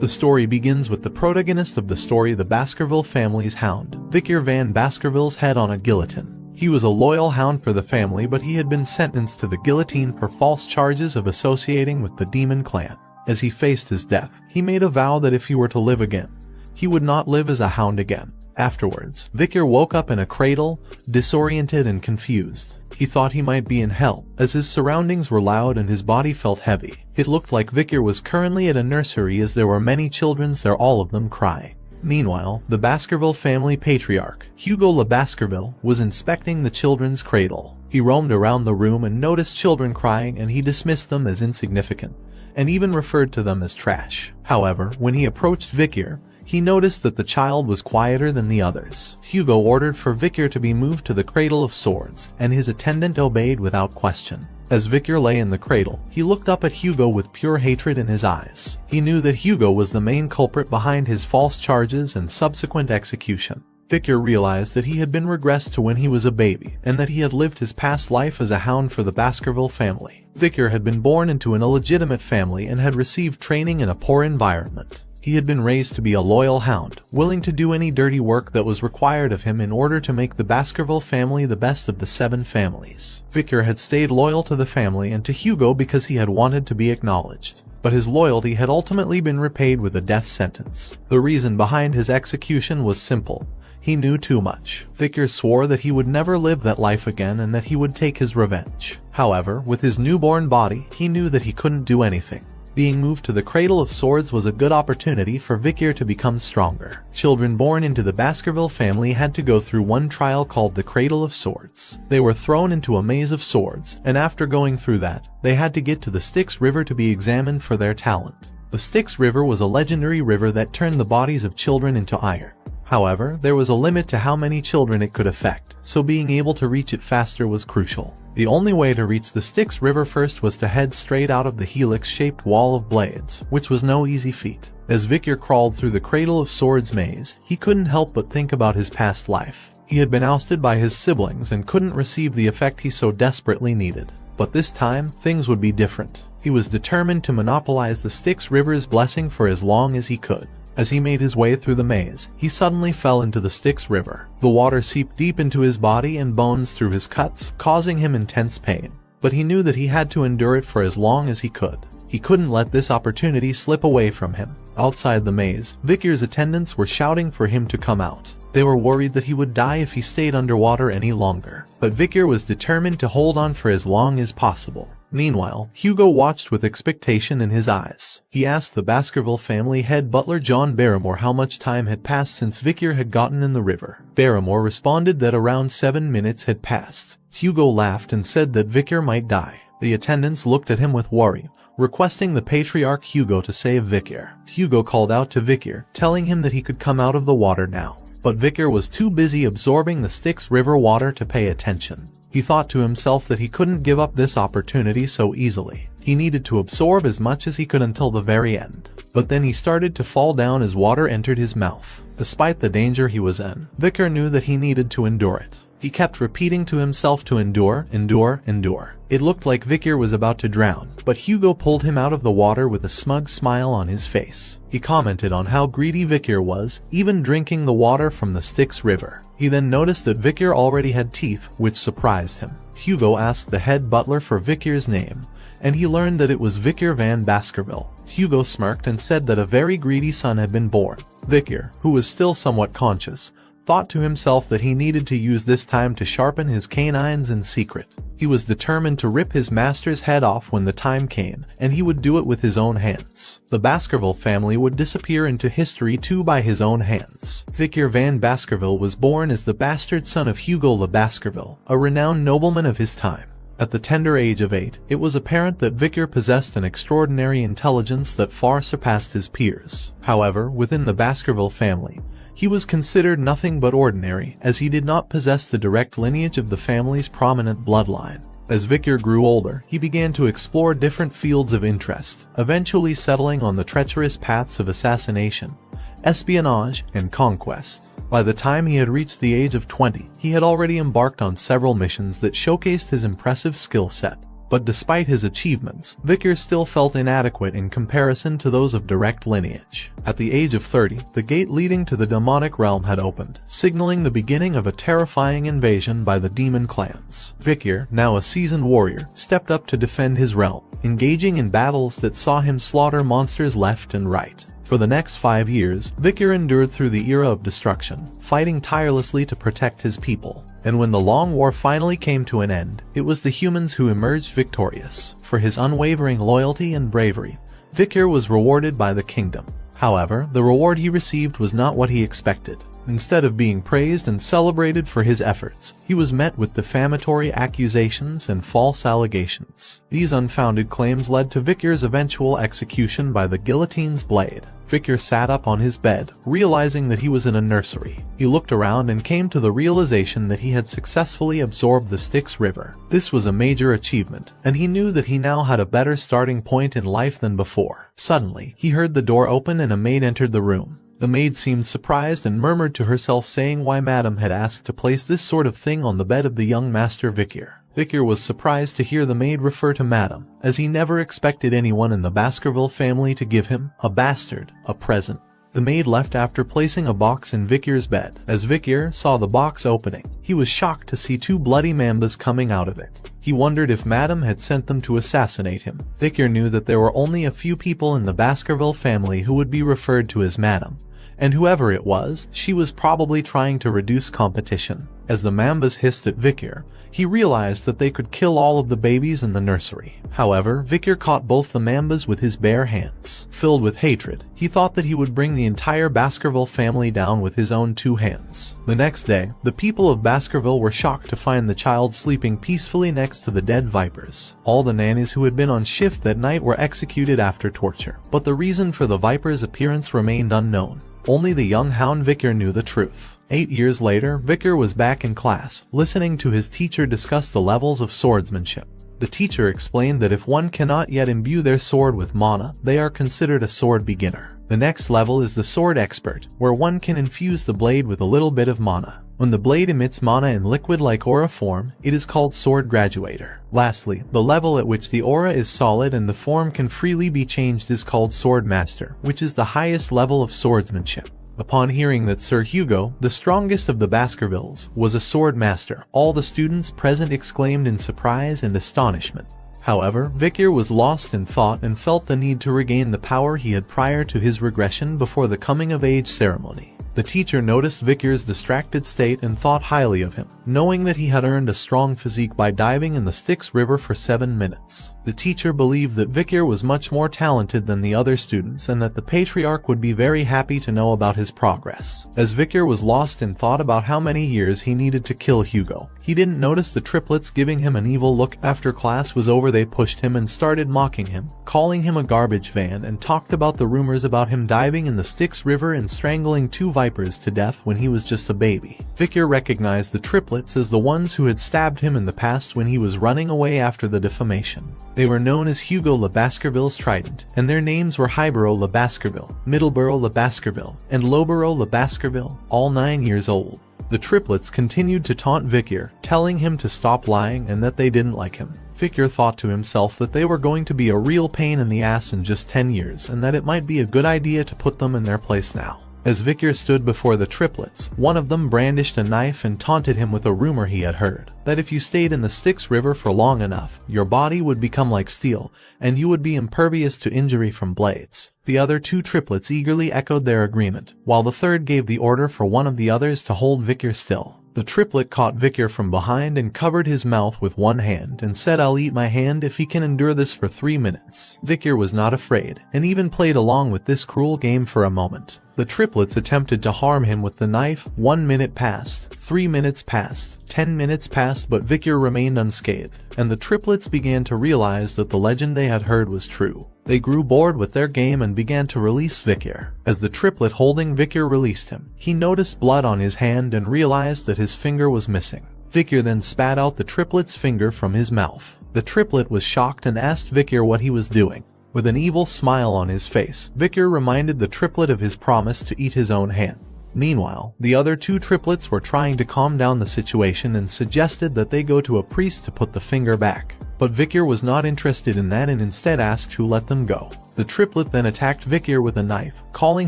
The story begins with the protagonist of the story, the Baskerville family's hound, Victor Van Baskerville's head on a guillotine. He was a loyal hound for the family, but he had been sentenced to the guillotine for false charges of associating with the Demon Clan. As he faced his death, he made a vow that if he were to live again, he would not live as a hound again. Afterwards, Victor woke up in a cradle, disoriented and confused. He thought he might be in hell, as his surroundings were loud and his body felt heavy. It looked like Victor was currently at a nursery, as there were many children there, all of them crying. Meanwhile, the Baskerville family patriarch, Hugo Le Baskerville, was inspecting the children's cradle. He roamed around the room and noticed children crying, and he dismissed them as insignificant, and even referred to them as trash. However, when he approached Victor, he noticed that the child was quieter than the others. Hugo ordered for Victor to be moved to the Cradle of Swords, and his attendant obeyed without question. As Victor lay in the cradle, he looked up at Hugo with pure hatred in his eyes. He knew that Hugo was the main culprit behind his false charges and subsequent execution. Victor realized that he had been regressed to when he was a baby, and that he had lived his past life as a hound for the Baskerville family. Victor had been born into an illegitimate family and had received training in a poor environment. He had been raised to be a loyal hound, willing to do any dirty work that was required of him in order to make the Baskerville family the best of the 7 families. Victor had stayed loyal to the family and to Hugo because he had wanted to be acknowledged. But his loyalty had ultimately been repaid with a death sentence. The reason behind his execution was simple. He knew too much. Victor swore that he would never live that life again and that he would take his revenge. However, with his newborn body, he knew that he couldn't do anything. Being moved to the Cradle of Swords was a good opportunity for Victor to become stronger. Children born into the Baskerville family had to go through one trial called the Cradle of Swords. They were thrown into a maze of swords, and after going through that, they had to get to the Styx River to be examined for their talent. The Styx River was a legendary river that turned the bodies of children into iron. However, there was a limit to how many children it could affect, so being able to reach it faster was crucial. The only way to reach the Styx River first was to head straight out of the helix-shaped wall of blades, which was no easy feat. As Victor crawled through the Cradle of Swords maze, he couldn't help but think about his past life. He had been ousted by his siblings and couldn't receive the effect he so desperately needed. But this time, things would be different. He was determined to monopolize the Styx River's blessing for as long as he could. As he made his way through the maze, he suddenly fell into the Styx River. The water seeped deep into his body and bones through his cuts, causing him intense pain. But he knew that he had to endure it for as long as he could. He couldn't let this opportunity slip away from him. Outside the maze, Victor's attendants were shouting for him to come out. They were worried that he would die if he stayed underwater any longer. But Victor was determined to hold on for as long as possible. Meanwhile, Hugo watched with expectation in his eyes. He asked the Baskerville family head butler John Barrymore how much time had passed since Victor had gotten in the river. Barrymore responded that around 7 minutes had passed. Hugo laughed and said that Victor might die. The attendants looked at him with worry, requesting the patriarch Hugo to save Victor. Hugo called out to Victor, telling him that he could come out of the water now. But Victor was too busy absorbing the Styx River water to pay attention. He thought to himself that he couldn't give up this opportunity so easily. He needed to absorb as much as he could until the very end. But then he started to fall down as water entered his mouth. Despite the danger he was in, Victor knew that he needed to endure it. He kept repeating to himself to endure, endure, endure. It looked like Victor was about to drown, but Hugo pulled him out of the water with a smug smile on his face. He commented on how greedy Victor was, even drinking the water from the Styx River. He then noticed that Victor already had teeth, which surprised him. Hugo asked the head butler for Victor's name, and he learned that it was Victor Van Baskerville. Hugo smirked and said that a very greedy son had been born. Victor, who was still somewhat conscious, thought to himself that he needed to use this time to sharpen his canines in secret. He was determined to rip his master's head off when the time came, and he would do it with his own hands. The Baskerville family would disappear into history too by his own hands. Victor Van Baskerville was born as the bastard son of Hugo Le Baskerville, a renowned nobleman of his time. At the tender age of 8, it was apparent that Victor possessed an extraordinary intelligence that far surpassed his peers. However, within the Baskerville family, he was considered nothing but ordinary, as he did not possess the direct lineage of the family's prominent bloodline. As Victor grew older, he began to explore different fields of interest, eventually settling on the treacherous paths of assassination, espionage, and conquest. By the time he had reached the age of 20, he had already embarked on several missions that showcased his impressive skill set. But despite his achievements, Vicar still felt inadequate in comparison to those of direct lineage. At the age of 30, the gate leading to the demonic realm had opened, signaling the beginning of a terrifying invasion by the demon clans. Vicar, now a seasoned warrior, stepped up to defend his realm, engaging in battles that saw him slaughter monsters left and right. For the next 5 years, Vicar endured through the era of destruction, fighting tirelessly to protect his people. And when the long war finally came to an end, it was the humans who emerged victorious. For his unwavering loyalty and bravery, Vicar was rewarded by the kingdom. However, the reward he received was not what he expected. Instead of being praised and celebrated for his efforts, he was met with defamatory accusations and false allegations. These unfounded claims led to Vicar's eventual execution by the guillotine's blade. Vicar sat up on his bed, realizing that he was in a nursery. He looked around and came to the realization that he had successfully absorbed the Styx River. This was a major achievement, and he knew that he now had a better starting point in life than before. Suddenly, he heard the door open and a maid entered the room. The maid seemed surprised and murmured to herself, saying why Madame had asked to place this sort of thing on the bed of the young master Vicar. Vicar was surprised to hear the maid refer to Madame, as he never expected anyone in the Baskerville family to give him, a bastard, a present. The maid left after placing a box in Vicar's bed. As Vicar saw the box opening, he was shocked to see 2 bloody mambas coming out of it. He wondered if Madame had sent them to assassinate him. Vicar knew that there were only a few people in the Baskerville family who would be referred to as Madame, and whoever it was, she was probably trying to reduce competition. As the mambas hissed at Vicar, he realized that they could kill all of the babies in the nursery. However, Vicar caught both the mambas with his bare hands. Filled with hatred, he thought that he would bring the entire Baskerville family down with his own 2 hands. The next day, the people of Baskerville were shocked to find the child sleeping peacefully next to the dead vipers. All the nannies who had been on shift that night were executed after torture, but the reason for the vipers' appearance remained unknown. Only the young hound Vicar knew the truth. 8 years later, Vicar was back in class, listening to his teacher discuss the levels of swordsmanship. The teacher explained that if one cannot yet imbue their sword with mana, they are considered a sword beginner. The next level is the sword expert, where one can infuse the blade with a little bit of mana. When the blade emits mana in liquid-like aura form, it is called sword graduator. Lastly, the level at which the aura is solid and the form can freely be changed is called sword master, which is the highest level of swordsmanship. Upon hearing that Sir Hugo, the strongest of the Baskervilles, was a sword master, all the students present exclaimed in surprise and astonishment. However, Vicar was lost in thought and felt the need to regain the power he had prior to his regression before the coming-of-age ceremony. The teacher noticed Vicar's distracted state and thought highly of him, knowing that he had earned a strong physique by diving in the Styx River for 7 minutes. The teacher believed that Vicar was much more talented than the other students and that the patriarch would be very happy to know about his progress. As Vicar was lost in thought about how many years he needed to kill Hugo, he didn't notice the triplets giving him an evil look. After class was over, they pushed him and started mocking him, calling him a garbage van, and talked about the rumors about him diving in the Styx River and strangling 2 vipers to death when he was just a baby. Vicar recognized the triplets as the ones who had stabbed him in the past when he was running away after the defamation. They were known as Hugo le Baskerville's Trident, and their names were Highborough le Baskerville, Middleborough le Baskerville, and Lowborough le Baskerville, all 9 years old. The triplets continued to taunt Vicar, telling him to stop lying and that they didn't like him. Vicar thought to himself that they were going to be a real pain in the ass in just 10 years and that it might be a good idea to put them in their place now. As Vicar stood before the triplets, one of them brandished a knife and taunted him with a rumor he had heard, that if you stayed in the Styx River for long enough, your body would become like steel, and you would be impervious to injury from blades. The other 2 triplets eagerly echoed their agreement, while the third gave the order for one of the others to hold Vicar still. The triplet caught Vicar from behind and covered his mouth with one hand and said, "I'll eat my hand if he can endure this for 3 minutes." Vicar was not afraid, and even played along with this cruel game for a moment. The triplets attempted to harm him with the knife. 1 minute passed, 3 minutes passed, 10 minutes passed, but Vicar remained unscathed, and the triplets began to realize that the legend they had heard was true. They grew bored with their game and began to release Vicar. As the triplet holding Vicar released him, he noticed blood on his hand and realized that his finger was missing. Vicar then spat out the triplet's finger from his mouth. The triplet was shocked and asked Vicar what he was doing. With an evil smile on his face, Vicar reminded the triplet of his promise to eat his own hand. Meanwhile, the other 2 triplets were trying to calm down the situation and suggested that they go to a priest to put the finger back. but Vicar was not interested in that and instead asked to let them go. The triplet then attacked Vicar with a knife, calling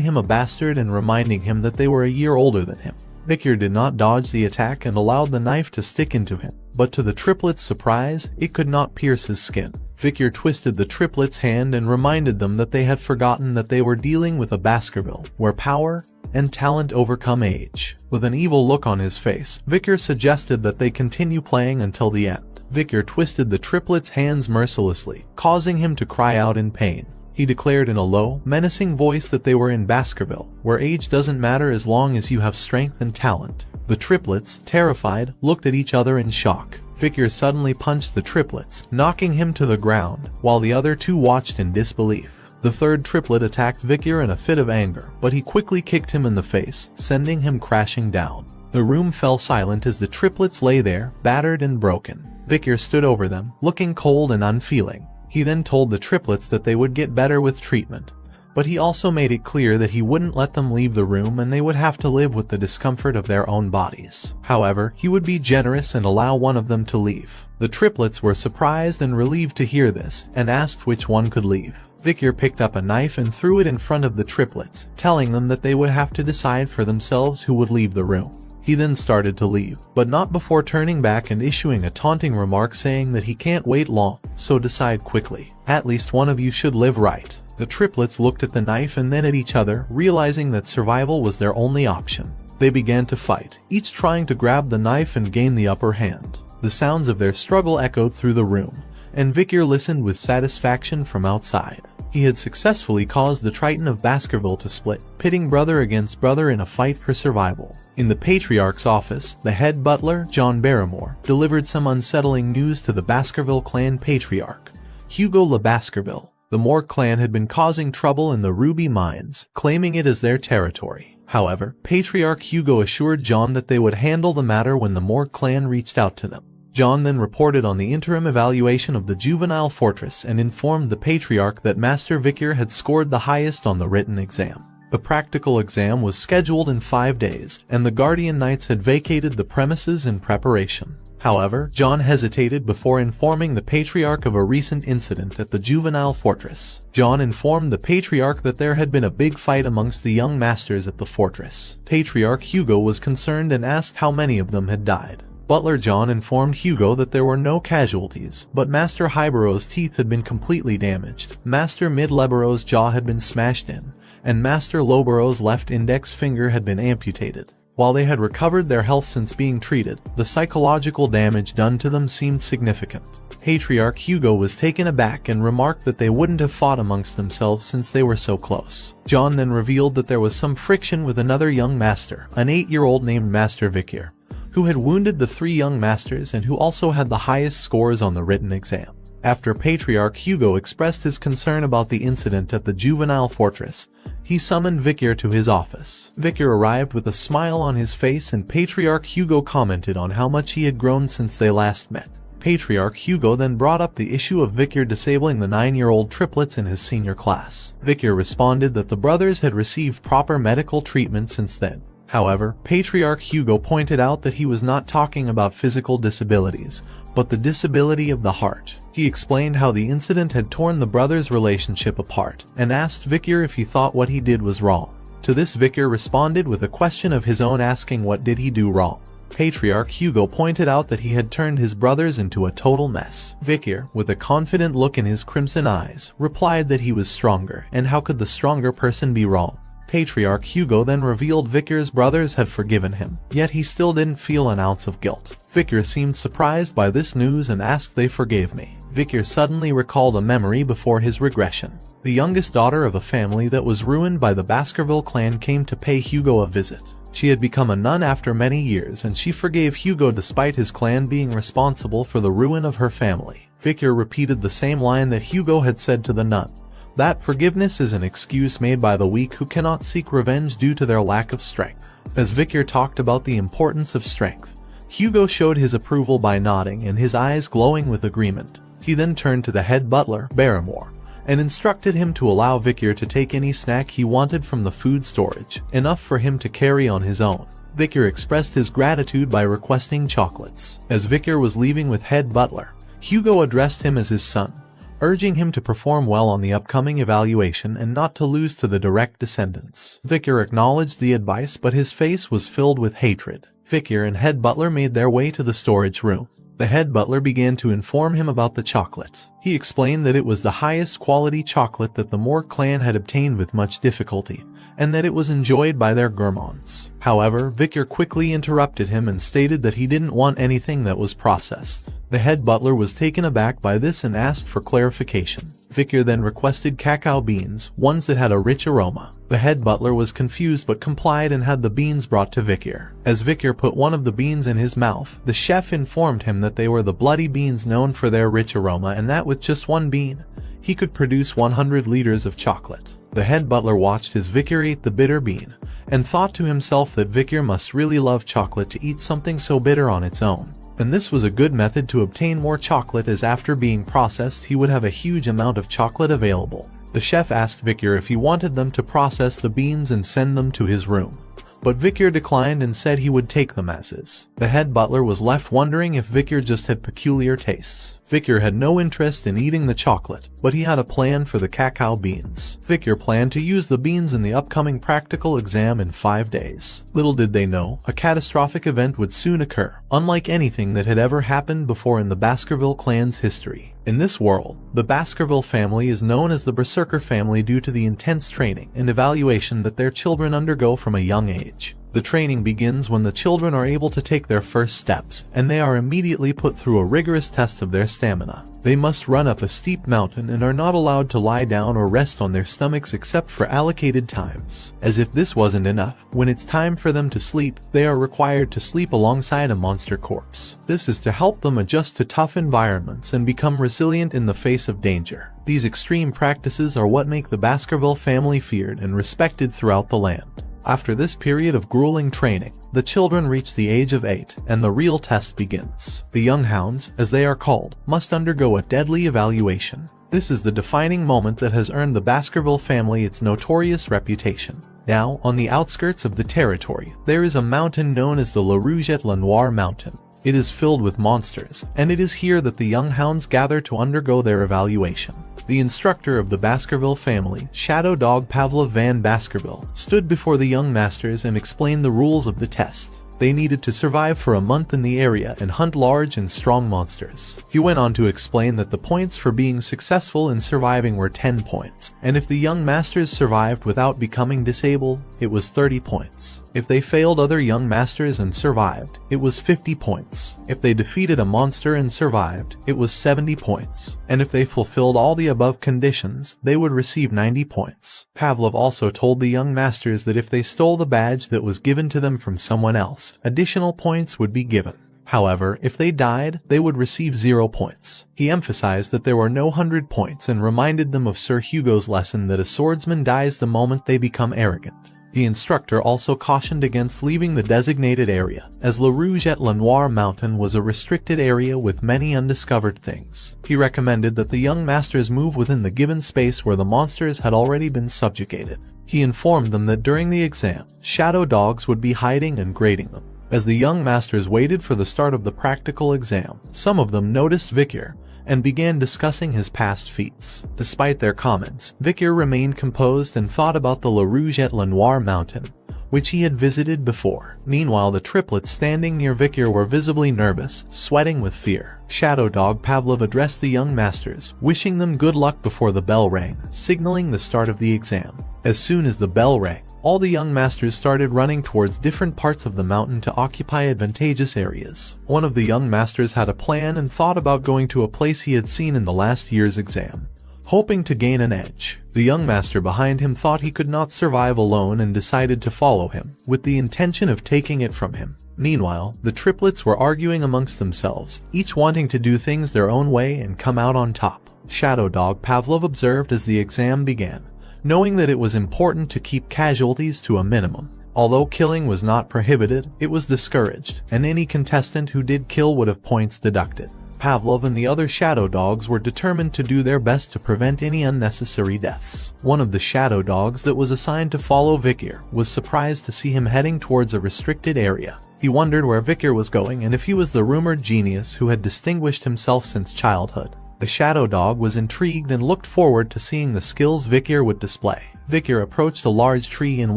him a bastard and reminding him that they were a year older than him. Vicar did not dodge the attack and allowed the knife to stick into him, but to the triplet's surprise, it could not pierce his skin. Vicar twisted the triplet's hand and reminded them that they had forgotten that they were dealing with a Baskerville, where power and talent overcome age. With an evil look on his face, Vicar suggested that they continue playing until the end. Vicar twisted the triplet's hands mercilessly, causing him to cry out in pain. He declared in a low, menacing voice that they were in Baskerville, where age doesn't matter as long as you have strength and talent. The triplets, terrified, looked at each other in shock. Vicar suddenly punched the triplets, knocking him to the ground, while the other two watched in disbelief. The third triplet attacked Vicar in a fit of anger, but he quickly kicked him in the face, sending him crashing down. The room fell silent as the triplets lay there, battered and broken. Vicar stood over them, looking cold and unfeeling. He then told the triplets that they would get better with treatment, but he also made it clear that he wouldn't let them leave the room and they would have to live with the discomfort of their own bodies. However, he would be generous and allow one of them to leave. The triplets were surprised and relieved to hear this, and asked which one could leave. Vicar picked up a knife and threw it in front of the triplets, telling them that they would have to decide for themselves who would leave the room. He then started to leave, but not before turning back and issuing a taunting remark saying that he can't wait long, so decide quickly. At least one of you should live right. The triplets looked at the knife and then at each other, realizing that survival was their only option. They began to fight, each trying to grab the knife and gain the upper hand. The sounds of their struggle echoed through the room, and Vicar listened with satisfaction from outside. He had successfully caused the Triton of Baskerville to split, pitting brother against brother in a fight for survival. In the Patriarch's office, the head butler, John Barrymore, delivered some unsettling news to the Baskerville clan patriarch, Hugo Le Baskerville. The Moore clan had been causing trouble in the Ruby Mines, claiming it as their territory. However, Patriarch Hugo assured John that they would handle the matter when the Moore clan reached out to them. John then reported on the interim evaluation of the juvenile fortress and informed the Patriarch that Master Vicar had scored the highest on the written exam. The practical exam was scheduled in 5 days, and the Guardian Knights had vacated the premises in preparation. However, John hesitated before informing the Patriarch of a recent incident at the juvenile fortress. John informed the Patriarch that there had been a big fight amongst the young masters at the fortress. Patriarch Hugo was concerned and asked how many of them had died. Butler John informed Hugo that there were no casualties, but Master Highborough's teeth had been completely damaged, Master Midleborough's jaw had been smashed in, and Master Lowborough's left index finger had been amputated. While they had recovered their health since being treated, the psychological damage done to them seemed significant. Patriarch Hugo was taken aback and remarked that they wouldn't have fought amongst themselves since they were so close. John then revealed that there was some friction with another young master, an 8-year-old named Master Vicar, who had wounded the 3 young masters and who also had the highest scores on the written exam. After Patriarch Hugo expressed his concern about the incident at the juvenile fortress, he summoned Vicar to his office. Vicar arrived with a smile on his face and Patriarch Hugo commented on how much he had grown since they last met. Patriarch Hugo then brought up the issue of Vicar disabling the 9-year-old triplets in his senior class. Vicar responded that the brothers had received proper medical treatment since then. However, Patriarch Hugo pointed out that he was not talking about physical disabilities, but the disability of the heart. He explained how the incident had torn the brothers' relationship apart, and asked Vicar if he thought what he did was wrong. To this Vicar responded with a question of his own asking what did he do wrong. Patriarch Hugo pointed out that he had turned his brothers into a total mess. Vicar, with a confident look in his crimson eyes, replied that he was stronger, and how could the stronger person be wrong? Patriarch Hugo then revealed Vicar's brothers had forgiven him, yet he still didn't feel an ounce of guilt. Vicar seemed surprised by this news and asked they forgave me. Vicar suddenly recalled a memory before his regression. The youngest daughter of a family that was ruined by the Baskerville clan came to pay Hugo a visit. She had become a nun after many years and she forgave Hugo despite his clan being responsible for the ruin of her family. Vicar repeated the same line that Hugo had said to the nun. That forgiveness is an excuse made by the weak who cannot seek revenge due to their lack of strength. As Vicar talked about the importance of strength, Hugo showed his approval by nodding and his eyes glowing with agreement. He then turned to the head butler, Barrymore, and instructed him to allow Vicar to take any snack he wanted from the food storage, enough for him to carry on his own. Vicar expressed his gratitude by requesting chocolates. As Vicar was leaving with head butler, Hugo addressed him as his son, urging him to perform well on the upcoming evaluation and not to lose to the direct descendants. Victor acknowledged the advice, but his face was filled with hatred. Victor and head butler made their way to the storage room. The head butler began to inform him about the chocolate. He explained that it was the highest quality chocolate that the Moore clan had obtained with much difficulty, and that it was enjoyed by their gourmands. However, Victor quickly interrupted him and stated that he didn't want anything that was processed. The head butler was taken aback by this and asked for clarification. Victor then requested cacao beans, ones that had a rich aroma. The head butler was confused but complied and had the beans brought to Victor. As Victor put one of the beans in his mouth, the chef informed him that they were the bloody beans known for their rich aroma and that with just one bean, he could produce 100 liters of chocolate. The head butler watched as Victor ate the bitter bean, and thought to himself that Victor must really love chocolate to eat something so bitter on its own. And this was a good method to obtain more chocolate, as after being processed he would have a huge amount of chocolate available. The chef asked Victor if he wanted them to process the beans and send them to his room, but Victor declined and said he would take them as is. The head butler was left wondering if Victor just had peculiar tastes. Victor had no interest in eating the chocolate, but he had a plan for the cacao beans. Victor planned to use the beans in the upcoming practical exam in 5 days. Little did they know, a catastrophic event would soon occur, unlike anything that had ever happened before in the Baskerville clan's history. In this world, the Baskerville family is known as the Berserker family due to the intense training and evaluation that their children undergo from a young age. The training begins when the children are able to take their first steps, and they are immediately put through a rigorous test of their stamina. They must run up a steep mountain and are not allowed to lie down or rest on their stomachs except for allocated times. As if this wasn't enough, when it's time for them to sleep, they are required to sleep alongside a monster corpse. This is to help them adjust to tough environments and become resilient in the face of danger. These extreme practices are what make the Baskerville family feared and respected throughout the land. After this period of grueling training, the children reach the age of 8, and the real test begins. The young hounds, as they are called, must undergo a deadly evaluation. This is the defining moment that has earned the Baskerville family its notorious reputation. Now, on the outskirts of the territory, there is a mountain known as the La Rougette La Noire Mountain. It is filled with monsters, and it is here that the young hounds gather to undergo their evaluation. The instructor of the Baskerville family, Shadow Dog Pavlov Van Baskerville, stood before the young masters and explained the rules of the test. They needed to survive for a month in the area and hunt large and strong monsters. He went on to explain that the points for being successful in surviving were 10 points, and if the young masters survived without becoming disabled, it was 30 points. If they failed other young masters and survived, it was 50 points. If they defeated a monster and survived, it was 70 points. And if they fulfilled all the above conditions, they would receive 90 points. Pavlov also told the young masters that if they stole the badge that was given to them from someone else, additional points would be given. However, if they died, they would receive 0 points. He emphasized that there were no 100 points and reminded them of Sir Hugo's lesson that a swordsman dies the moment they become arrogant. The instructor also cautioned against leaving the designated area, as La Rougette La Noire Mountain was a restricted area with many undiscovered things. He recommended that the young masters move within the given space where the monsters had already been subjugated. He informed them that during the exam, shadow dogs would be hiding and grading them. As the young masters waited for the start of the practical exam, some of them noticed Victor and began discussing his past feats. Despite their comments, Victor remained composed and thought about the La Rougette La Noire Mountain, which he had visited before. Meanwhile, the triplets standing near Victor were visibly nervous, sweating with fear. Shadow Dog Pavlov addressed the young masters, wishing them good luck before the bell rang, signaling the start of the exam. As soon as the bell rang, all the young masters started running towards different parts of the mountain to occupy advantageous areas. One of the young masters had a plan and thought about going to a place he had seen in the last year's exam, hoping to gain an edge. The young master behind him thought he could not survive alone and decided to follow him, with the intention of taking it from him. Meanwhile, the triplets were arguing amongst themselves, each wanting to do things their own way and come out on top. Shadow Dog Pavlov observed as the exam began, knowing that it was important to keep casualties to a minimum. Although killing was not prohibited, it was discouraged, and any contestant who did kill would have points deducted. Pavlov and the other shadow dogs were determined to do their best to prevent any unnecessary deaths. One of the shadow dogs that was assigned to follow Victor was surprised to see him heading towards a restricted area. He wondered where Vicar was going and if he was the rumored genius who had distinguished himself since childhood. The shadow dog was intrigued and looked forward to seeing the skills Vicar would display. Vicar approached a large tree and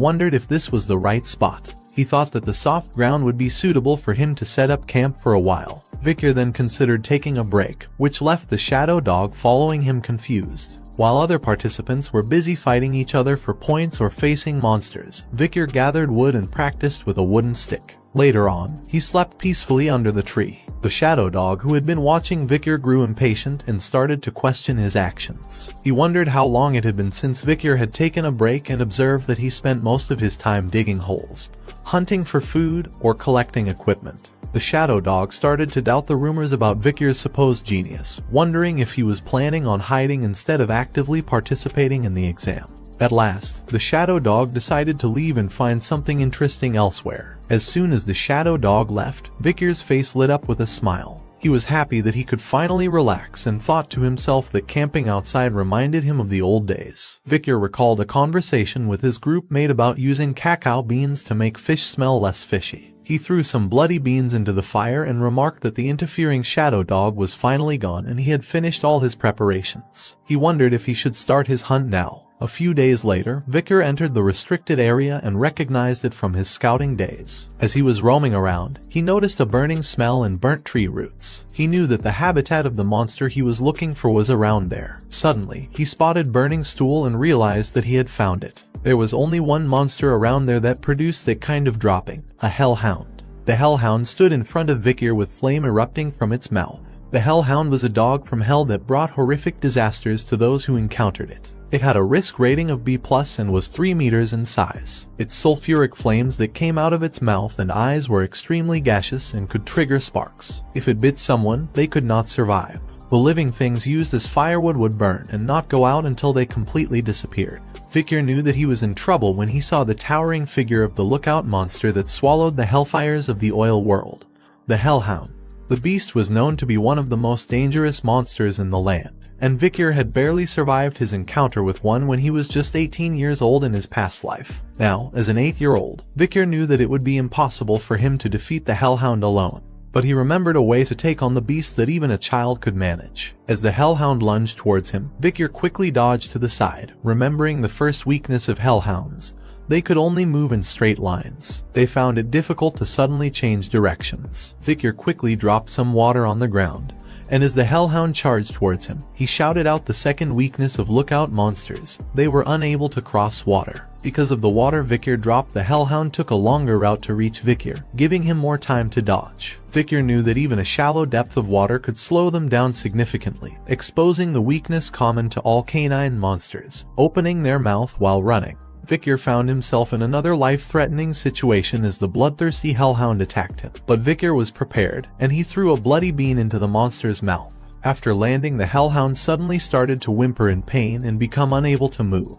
wondered if this was the right spot. He thought that the soft ground would be suitable for him to set up camp for a while. Vicar then considered taking a break, which left the shadow dog following him confused. While other participants were busy fighting each other for points or facing monsters, Vicar gathered wood and practiced with a wooden stick. Later on, he slept peacefully under the tree. The shadow dog who had been watching Vicar grew impatient and started to question his actions. He wondered how long it had been since Vicar had taken a break and observed that he spent most of his time digging holes, hunting for food, or collecting equipment. The shadow dog started to doubt the rumors about Vicar's supposed genius, wondering if he was planning on hiding instead of actively participating in the exam. At last, the shadow dog decided to leave and find something interesting elsewhere. As soon as the shadow dog left, Vicar's face lit up with a smile. He was happy that he could finally relax and thought to himself that camping outside reminded him of the old days. Vicar recalled a conversation with his group mate about using cacao beans to make fish smell less fishy. He threw some bloody beans into the fire and remarked that the interfering shadow dog was finally gone and he had finished all his preparations. He wondered if he should start his hunt now. A few days later, Vicar entered the restricted area and recognized it from his scouting days. As he was roaming around, he noticed a burning smell and burnt tree roots. He knew that the habitat of the monster he was looking for was around there. Suddenly, he spotted burning stool and realized that he had found it. There was only one monster around there that produced that kind of dropping, a hellhound. The hellhound stood in front of Vicar with flame erupting from its mouth. The hellhound was a dog from hell that brought horrific disasters to those who encountered it. It had a risk rating of B+ and was 3 meters in size. Its sulfuric flames that came out of its mouth and eyes were extremely gaseous and could trigger sparks. If it bit someone, they could not survive. The living things used as firewood would burn and not go out until they completely disappeared. Vicar knew that he was in trouble when he saw the towering figure of the lookout monster that swallowed the hellfires of the oil world, the hellhound. The beast was known to be one of the most dangerous monsters in the land, and Vicar had barely survived his encounter with one when he was just 18 years old in his past life. Now, as an 8-year-old, Vicar knew that it would be impossible for him to defeat the hellhound alone. But he remembered a way to take on the beast that even a child could manage. As the hellhound lunged towards him, Vicar quickly dodged to the side, remembering the first weakness of hellhounds. They could only move in straight lines. They found it difficult to suddenly change directions. Vicar quickly dropped some water on the ground, and as the hellhound charged towards him, he shouted out the second weakness of lookout monsters. They were unable to cross water. Because of the water Vicar dropped, the hellhound took a longer route to reach Vicar, giving him more time to dodge. Vicar knew that even a shallow depth of water could slow them down significantly, exposing the weakness common to all canine monsters, opening their mouth while running. Vicar found himself in another life-threatening situation as the bloodthirsty hellhound attacked him. But Vicar was prepared, and he threw a bloody bean into the monster's mouth. After landing, the hellhound suddenly started to whimper in pain and become unable to move.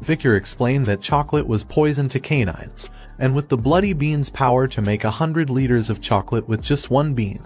Vicar explained that chocolate was poison to canines, and with the bloody bean's power to make 100 liters of chocolate with just one bean,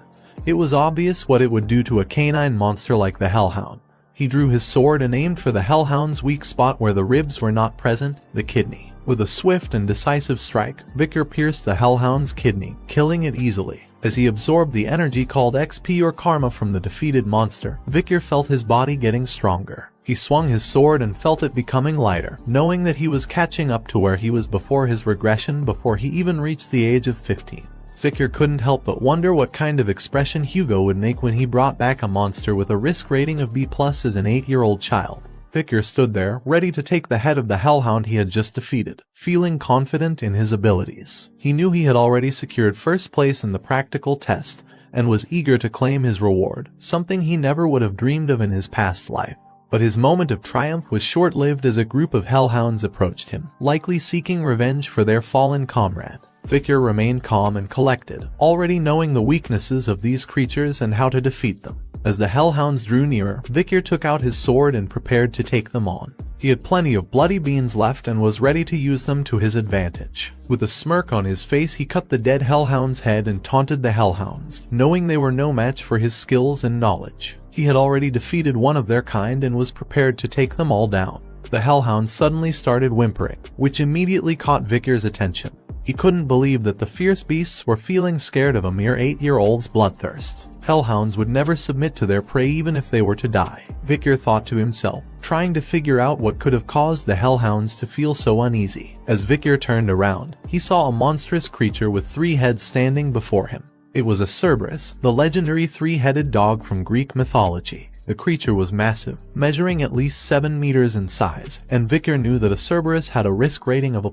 it was obvious what it would do to a canine monster like the hellhound. He drew his sword and aimed for the hellhound's weak spot where the ribs were not present, the kidney. With a swift and decisive strike, Vicar pierced the hellhound's kidney, killing it easily. As he absorbed the energy called XP or karma from the defeated monster, Vicar felt his body getting stronger. He swung his sword and felt it becoming lighter, knowing that he was catching up to where he was before his regression before he even reached the age of 15. Vicar couldn't help but wonder what kind of expression Hugo would make when he brought back a monster with a risk rating of B+ as an 8-year-old child. Vicar stood there, ready to take the head of the hellhound he had just defeated, feeling confident in his abilities. He knew he had already secured first place in the practical test, and was eager to claim his reward, something he never would have dreamed of in his past life. But his moment of triumph was short-lived as a group of hellhounds approached him, likely seeking revenge for their fallen comrade. Vicar remained calm and collected, already knowing the weaknesses of these creatures and how to defeat them. As the hellhounds drew nearer, Vicar took out his sword and prepared to take them on. He had plenty of bloody beans left and was ready to use them to his advantage. With a smirk on his face, he cut the dead hellhound's head and taunted the hellhounds, knowing they were no match for his skills and knowledge. He had already defeated one of their kind and was prepared to take them all down. The hellhound suddenly started whimpering, which immediately caught Vicar's attention. He couldn't believe that the fierce beasts were feeling scared of a mere 8-year-old's bloodthirst. Hellhounds would never submit to their prey even if they were to die, Victor thought to himself, trying to figure out what could have caused the hellhounds to feel so uneasy. As Victor turned around, he saw a monstrous creature with 3 heads standing before him. It was a Cerberus, the legendary 3-headed dog from Greek mythology. The creature was massive, measuring at least 7 meters in size, and Victor knew that a Cerberus had a risk rating of A+.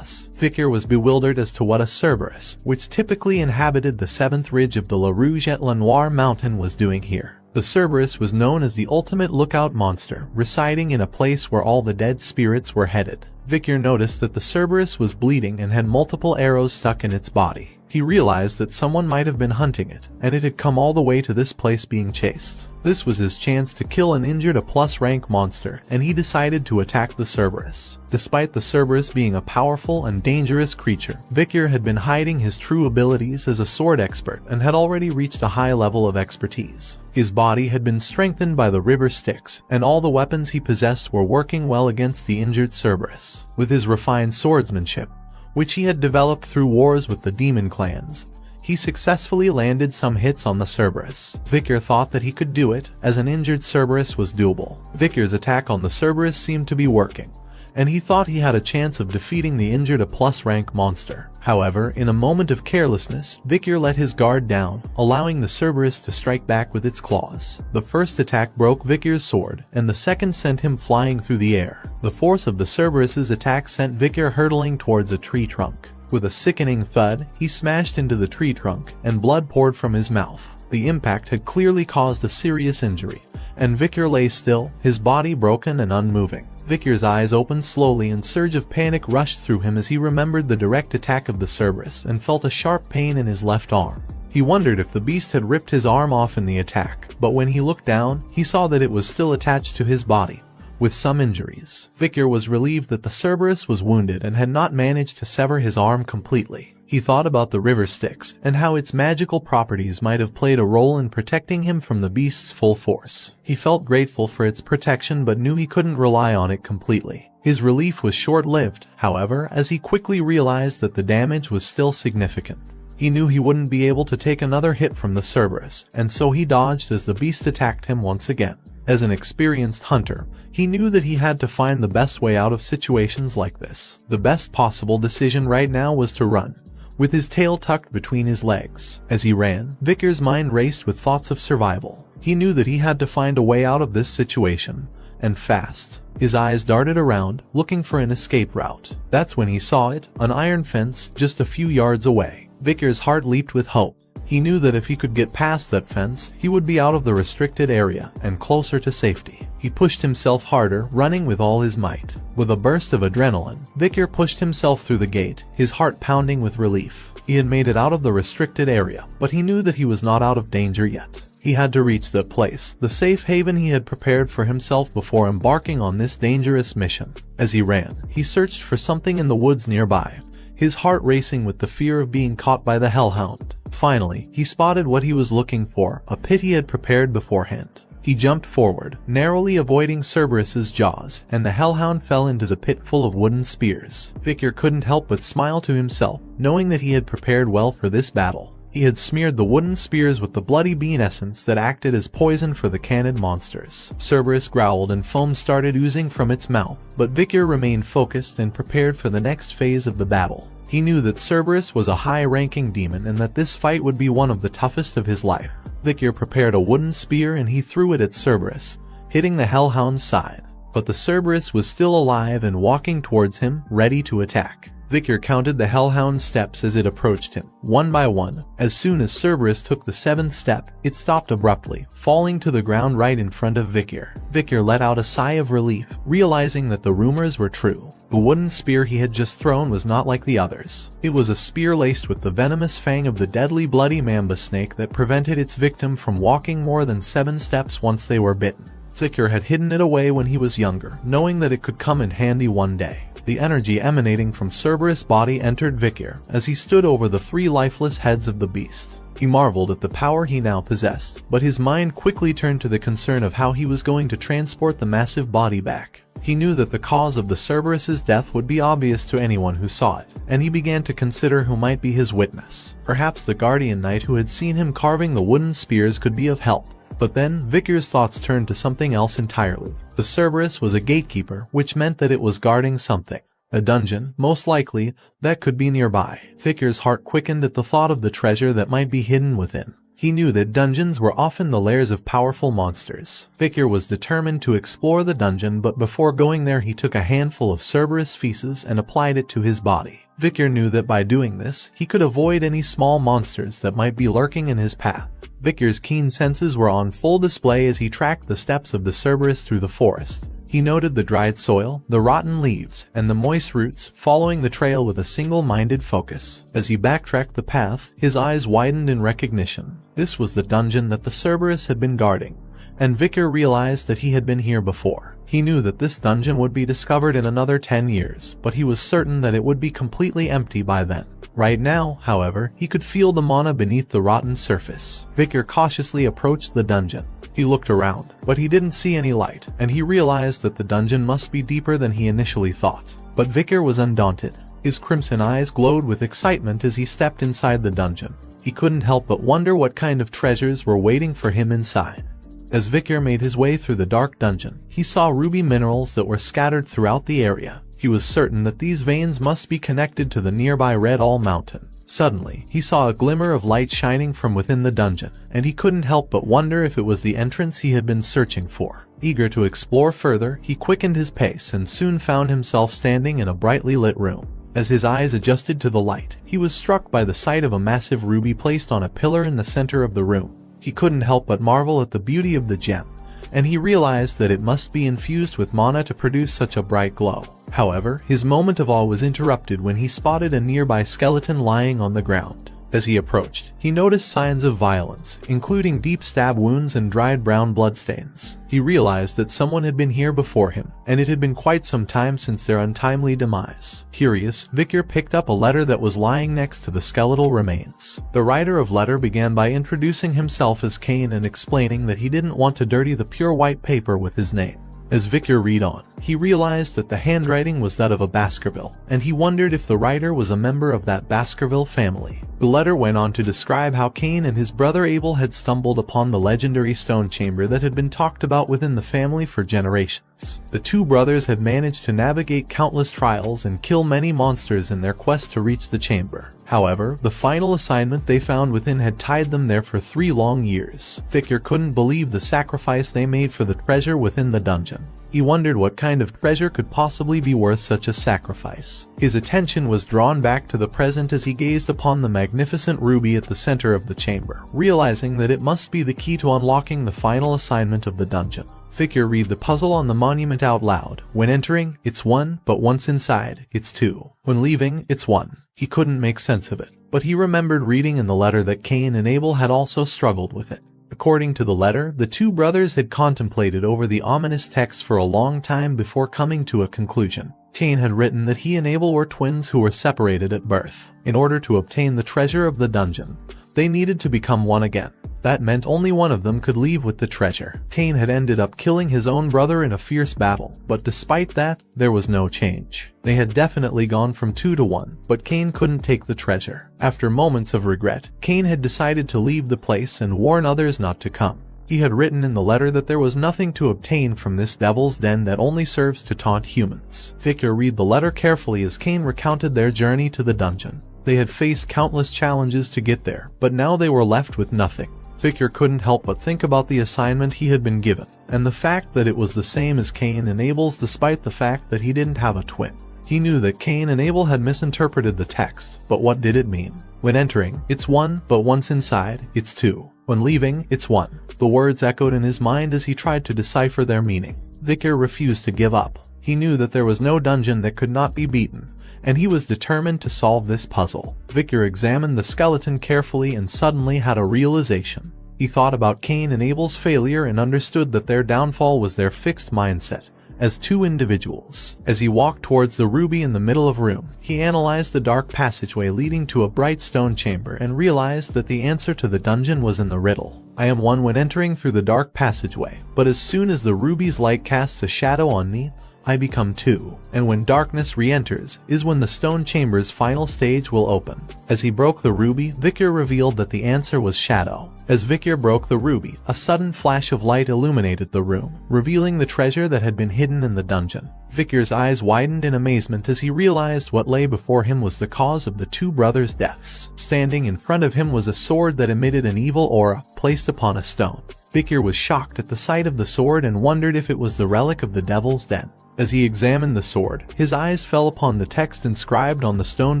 Victor was bewildered as to what a Cerberus, which typically inhabited the 7th ridge of the La Rouge et La Noire mountain, was doing here. The Cerberus was known as the ultimate lookout monster, residing in a place where all the dead spirits were headed. Victor noticed that the Cerberus was bleeding and had multiple arrows stuck in its body. He realized that someone might have been hunting it, and it had come all the way to this place being chased. This was his chance to kill an injured A+ rank monster, and he decided to attack the Cerberus. Despite the Cerberus being a powerful and dangerous creature, Victor had been hiding his true abilities as a sword expert and had already reached a high level of expertise. His body had been strengthened by the river Styx, and all the weapons he possessed were working well against the injured Cerberus. With his refined swordsmanship, which he had developed through wars with the demon clans, he successfully landed some hits on the Cerberus. Victor thought that he could do it, as an injured Cerberus was doable. Victor's attack on the Cerberus seemed to be working, and he thought he had a chance of defeating the injured A+ rank monster. However, in a moment of carelessness, Victor let his guard down, allowing the Cerberus to strike back with its claws. The first attack broke Victor's sword, and the second sent him flying through the air. The force of the Cerberus's attack sent Victor hurtling towards a tree trunk. With a sickening thud, he smashed into the tree trunk, and blood poured from his mouth. The impact had clearly caused a serious injury, and Victor lay still, his body broken and unmoving. Victor's eyes opened slowly and a surge of panic rushed through him as he remembered the direct attack of the Cerberus and felt a sharp pain in his left arm. He wondered if the beast had ripped his arm off in the attack, but when he looked down, he saw that it was still attached to his body, with some injuries. Victor was relieved that the Cerberus was wounded and had not managed to sever his arm completely. He thought about the river Styx and how its magical properties might have played a role in protecting him from the beast's full force. He felt grateful for its protection but knew he couldn't rely on it completely. His relief was short-lived, however, as he quickly realized that the damage was still significant. He knew he wouldn't be able to take another hit from the Cerberus, and so he dodged as the beast attacked him once again. As an experienced hunter, he knew that he had to find the best way out of situations like this. The best possible decision right now was to run, with his tail tucked between his legs. As he ran, Victor's mind raced with thoughts of survival. He knew that he had to find a way out of this situation, and fast. His eyes darted around, looking for an escape route. That's when he saw it, an iron fence just a few yards away. Victor's heart leaped with hope. He knew that if he could get past that fence, he would be out of the restricted area and closer to safety. He pushed himself harder, running with all his might. With a burst of adrenaline, Victor pushed himself through the gate, his heart pounding with relief. He had made it out of the restricted area, but he knew that he was not out of danger yet. He had to reach that place, the safe haven he had prepared for himself before embarking on this dangerous mission. As he ran, he searched for something in the woods nearby, his heart racing with the fear of being caught by the hellhound. Finally, he spotted what he was looking for, a pit he had prepared beforehand. He jumped forward, narrowly avoiding Cerberus's jaws, and the hellhound fell into the pit full of wooden spears. Victor couldn't help but smile to himself, knowing that he had prepared well for this battle. He had smeared the wooden spears with the bloody bean essence that acted as poison for the cannid monsters. Cerberus growled and foam started oozing from its mouth, but Victor remained focused and prepared for the next phase of the battle. He knew that Cerberus was a high-ranking demon and that this fight would be one of the toughest of his life. Victor prepared a wooden spear and he threw it at Cerberus, hitting the hellhound's side. But the Cerberus was still alive and walking towards him, ready to attack. Victor counted the hellhound's steps as it approached him, one by one. As soon as Cerberus took the 7th step, it stopped abruptly, falling to the ground right in front of Victor. Victor let out a sigh of relief, realizing that the rumors were true. The wooden spear he had just thrown was not like the others. It was a spear laced with the venomous fang of the deadly bloody mamba snake that prevented its victim from walking more than 7 steps once they were bitten. Victor had hidden it away when he was younger, knowing that it could come in handy one day. The energy emanating from Cerberus' body entered Victor as he stood over the 3 lifeless heads of the beast. He marveled at the power he now possessed, but his mind quickly turned to the concern of how he was going to transport the massive body back. He knew that the cause of the Cerberus's death would be obvious to anyone who saw it, and he began to consider who might be his witness. Perhaps the guardian knight who had seen him carving the wooden spears could be of help. But then, Vickers' thoughts turned to something else entirely. The Cerberus was a gatekeeper, which meant that it was guarding something. A dungeon, most likely, that could be nearby. Vickers' heart quickened at the thought of the treasure that might be hidden within. He knew that dungeons were often the lairs of powerful monsters. Vicker was determined to explore the dungeon, but before going there he took a handful of Cerberus feces and applied it to his body. Vicker knew that by doing this, he could avoid any small monsters that might be lurking in his path. Vicker's keen senses were on full display as he tracked the steps of the Cerberus through the forest. He noted the dried soil, the rotten leaves, and the moist roots, following the trail with a single-minded focus. As he backtracked the path, his eyes widened in recognition. This was the dungeon that the Cerberus had been guarding, and Vicker realized that he had been here before. He knew that this dungeon would be discovered in another 10 years, but he was certain that it would be completely empty by then. Right now, however, he could feel the mana beneath the rotten surface. Vicker cautiously approached the dungeon. He looked around, but he didn't see any light, and he realized that the dungeon must be deeper than he initially thought. But Vicker was undaunted. His crimson eyes glowed with excitement as he stepped inside the dungeon. He couldn't help but wonder what kind of treasures were waiting for him inside. As Vicker made his way through the dark dungeon, he saw ruby minerals that were scattered throughout the area. He was certain that these veins must be connected to the nearby Red All Mountain. Suddenly, he saw a glimmer of light shining from within the dungeon, and he couldn't help but wonder if it was the entrance he had been searching for. Eager to explore further, he quickened his pace and soon found himself standing in a brightly lit room. As his eyes adjusted to the light, he was struck by the sight of a massive ruby placed on a pillar in the center of the room. He couldn't help but marvel at the beauty of the gem, and he realized that it must be infused with mana to produce such a bright glow. However, his moment of awe was interrupted when he spotted a nearby skeleton lying on the ground. As he approached, he noticed signs of violence, including deep stab wounds and dried brown bloodstains. He realized that someone had been here before him, and it had been quite some time since their untimely demise. Curious, Vicker picked up a letter that was lying next to the skeletal remains. The writer of letter began by introducing himself as Cain and explaining that he didn't want to dirty the pure white paper with his name. As Vicker read on, he realized that the handwriting was that of a Baskerville, and he wondered if the writer was a member of that Baskerville family. The letter went on to describe how Cain and his brother Abel had stumbled upon the legendary stone chamber that had been talked about within the family for generations. The two brothers had managed to navigate countless trials and kill many monsters in their quest to reach the chamber. However, the final assignment they found within had tied them there for 3 long years. Vicker couldn't believe the sacrifice they made for the treasure within the dungeon. He wondered what kind of treasure could possibly be worth such a sacrifice. His attention was drawn back to the present as he gazed upon the magnificent ruby at the center of the chamber, realizing that it must be the key to unlocking the final assignment of the dungeon. Vicker read the puzzle on the monument out loud. When entering, it's 1, but once inside, it's 2. When leaving, it's 1. He couldn't make sense of it, but he remembered reading in the letter that Cain and Abel had also struggled with it. According to the letter, the two brothers had contemplated over the ominous text for a long time before coming to a conclusion. Cain had written that he and Abel were twins who were separated at birth. In order to obtain the treasure of the dungeon, they needed to become one again. That meant only one of them could leave with the treasure. Cain had ended up killing his own brother in a fierce battle, but despite that, there was no change. They had definitely gone from 2 to 1, but Cain couldn't take the treasure. After moments of regret, Cain had decided to leave the place and warn others not to come. He had written in the letter that there was nothing to obtain from this devil's den that only serves to taunt humans. Vicker read the letter carefully as Cain recounted their journey to the dungeon. They had faced countless challenges to get there, but now they were left with nothing. Vicker couldn't help but think about the assignment he had been given, and the fact that it was the same as Cain and Abel's despite the fact that he didn't have a twin. He knew that Cain and Abel had misinterpreted the text, but what did it mean? When entering, it's 1, but once inside, it's 2. When leaving, it's 1. The words echoed in his mind as he tried to decipher their meaning. Vicker refused to give up. He knew that there was no dungeon that could not be beaten, and he was determined to solve this puzzle. Vicker examined the skeleton carefully and suddenly had a realization. He thought about Cain and Abel's failure and understood that their downfall was their fixed mindset as two individuals. As he walked towards the ruby in the middle of the room, he analyzed the dark passageway leading to a bright stone chamber and realized that the answer to the dungeon was in the riddle. I am 1 when entering through the dark passageway, but as soon as the ruby's light casts a shadow on me, I become 2. And when darkness re-enters, is when the stone chamber's final stage will open. As he broke the ruby, Vikir revealed that the answer was shadow. As Vikir broke the ruby, a sudden flash of light illuminated the room, revealing the treasure that had been hidden in the dungeon. Vikir's eyes widened in amazement as he realized what lay before him was the cause of the two brothers' deaths. Standing in front of him was a sword that emitted an evil aura, placed upon a stone. Vikir was shocked at the sight of the sword and wondered if it was the relic of the devil's den. As he examined the sword, his eyes fell upon the text inscribed on the stone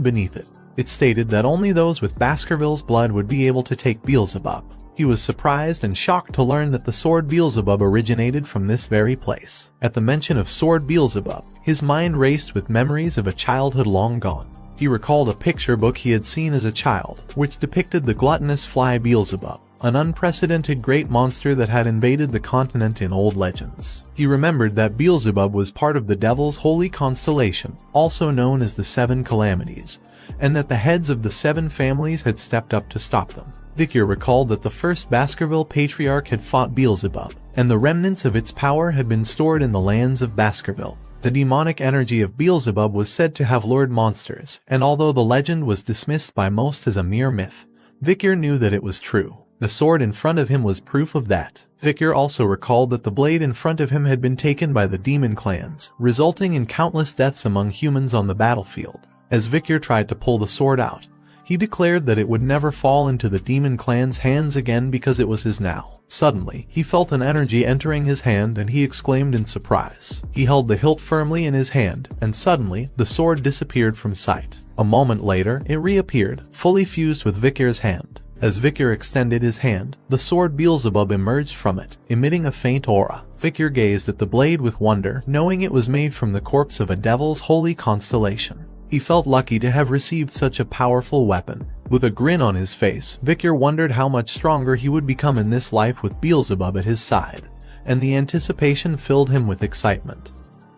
beneath it. It stated that only those with Baskerville's blood would be able to take Beelzebub. He was surprised and shocked to learn that the sword Beelzebub originated from this very place. At the mention of sword Beelzebub, his mind raced with memories of a childhood long gone. He recalled a picture book he had seen as a child, which depicted the gluttonous fly Beelzebub, an unprecedented great monster that had invaded the continent in old legends. He remembered that Beelzebub was part of the devil's holy constellation, also known as the Seven Calamities, and that the heads of the 7 families had stepped up to stop them. Vikir recalled that the first Baskerville patriarch had fought Beelzebub, and the remnants of its power had been stored in the lands of Baskerville. The demonic energy of Beelzebub was said to have lured monsters, and although the legend was dismissed by most as a mere myth, Vikir knew that it was true. The sword in front of him was proof of that. Vikir also recalled that the blade in front of him had been taken by the demon clans, resulting in countless deaths among humans on the battlefield. As Vikir tried to pull the sword out, he declared that it would never fall into the demon clan's hands again because it was his now. Suddenly, he felt an energy entering his hand and he exclaimed in surprise. He held the hilt firmly in his hand, and suddenly, the sword disappeared from sight. A moment later, it reappeared, fully fused with Vikir's hand. As Vikir extended his hand, the sword Beelzebub emerged from it, emitting a faint aura. Vikir gazed at the blade with wonder, knowing it was made from the corpse of a devil's holy constellation. He felt lucky to have received such a powerful weapon. With a grin on his face, Vikir wondered how much stronger he would become in this life with Beelzebub at his side, and the anticipation filled him with excitement.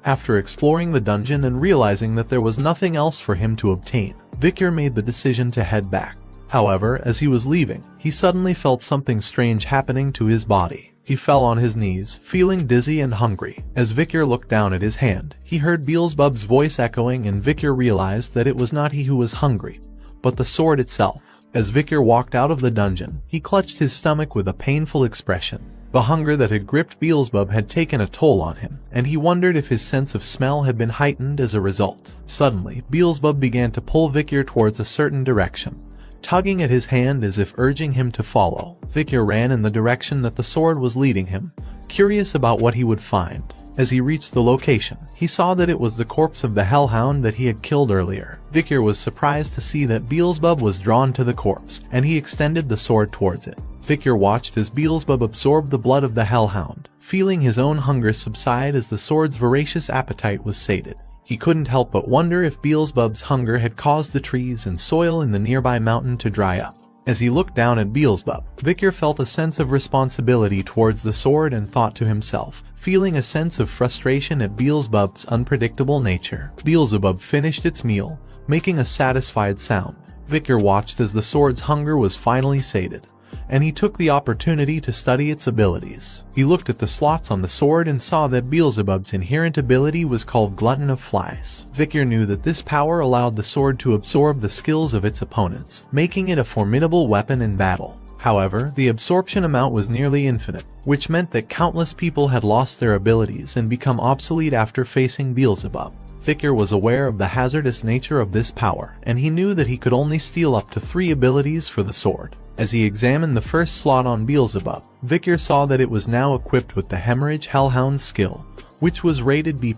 After exploring the dungeon and realizing that there was nothing else for him to obtain, Vikir made the decision to head back. However, as he was leaving, he suddenly felt something strange happening to his body. He fell on his knees, feeling dizzy and hungry. As Vikir looked down at his hand, he heard Beelzebub's voice echoing, and Vikir realized that it was not he who was hungry, but the sword itself. As Vikir walked out of the dungeon, he clutched his stomach with a painful expression. The hunger that had gripped Beelzebub had taken a toll on him, and he wondered if his sense of smell had been heightened as a result. Suddenly, Beelzebub began to pull Vikir towards a certain direction, tugging at his hand as if urging him to follow. Vikir ran in the direction that the sword was leading him, curious about what he would find. As he reached the location, he saw that it was the corpse of the hellhound that he had killed earlier. Vikir was surprised to see that Beelzebub was drawn to the corpse, and he extended the sword towards it. Vikir watched as Beelzebub absorbed the blood of the hellhound, feeling his own hunger subside as the sword's voracious appetite was sated. He couldn't help but wonder if Beelzebub's hunger had caused the trees and soil in the nearby mountain to dry up. As he looked down at Beelzebub, Vikir felt a sense of responsibility towards the sword and thought to himself, feeling a sense of frustration at Beelzebub's unpredictable nature. Beelzebub finished its meal, making a satisfied sound. Vikir watched as the sword's hunger was finally sated, and he took the opportunity to study its abilities. He looked at the slots on the sword and saw that Beelzebub's inherent ability was called Glutton of Flies. Vikir knew that this power allowed the sword to absorb the skills of its opponents, making it a formidable weapon in battle. However, the absorption amount was nearly infinite, which meant that countless people had lost their abilities and become obsolete after facing Beelzebub. Vikir was aware of the hazardous nature of this power, and he knew that he could only steal up to 3 abilities for the sword. As he examined the first slot on Beelzebub, Vikir saw that it was now equipped with the Hemorrhage Hellhound skill, which was rated B+.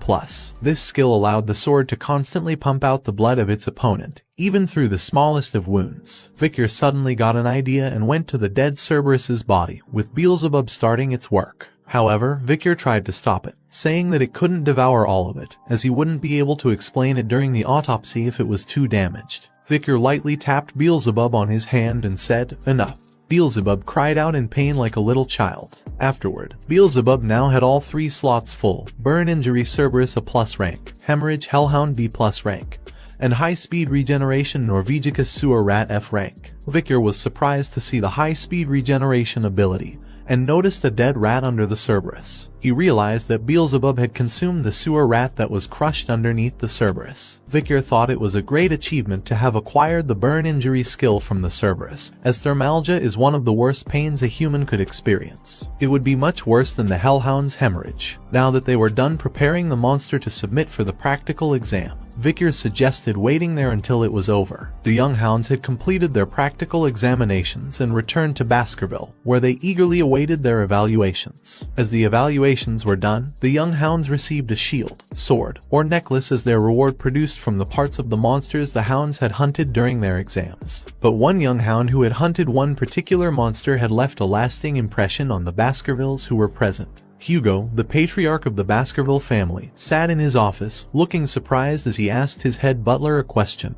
This skill allowed the sword to constantly pump out the blood of its opponent, even through the smallest of wounds. Vikir suddenly got an idea and went to the dead Cerberus's body, with Beelzebub starting its work. However, Vikir tried to stop it, saying that it couldn't devour all of it, as he wouldn't be able to explain it during the autopsy if it was too damaged. Vikir lightly tapped Beelzebub on his hand and said, "Enough." Beelzebub cried out in pain like a little child. Afterward, Beelzebub now had all 3 slots full: Burn Injury Cerberus A+ rank, Hemorrhage Hellhound B+ rank, and High Speed Regeneration Norvegicus Sewer Rat F rank. Vikir was surprised to see the High Speed Regeneration ability, and noticed a dead rat under the Cerberus. He realized that Beelzebub had consumed the sewer rat that was crushed underneath the Cerberus. Vicar thought it was a great achievement to have acquired the burn injury skill from the Cerberus, as thermalgia is one of the worst pains a human could experience. It would be much worse than the Hellhound's hemorrhage. Now that they were done preparing the monster to submit for the practical exam, Vicar suggested waiting there until it was over. The young hounds had completed their practical examinations and returned to Baskerville, where they eagerly awaited their evaluations. As the evaluations were done, the young hounds received a shield, sword, or necklace as their reward produced from the parts of the monsters the hounds had hunted during their exams. But one young hound who had hunted one particular monster had left a lasting impression on the Baskervilles who were present. Hugo, the patriarch of the Baskerville family, sat in his office, looking surprised as he asked his head butler a question.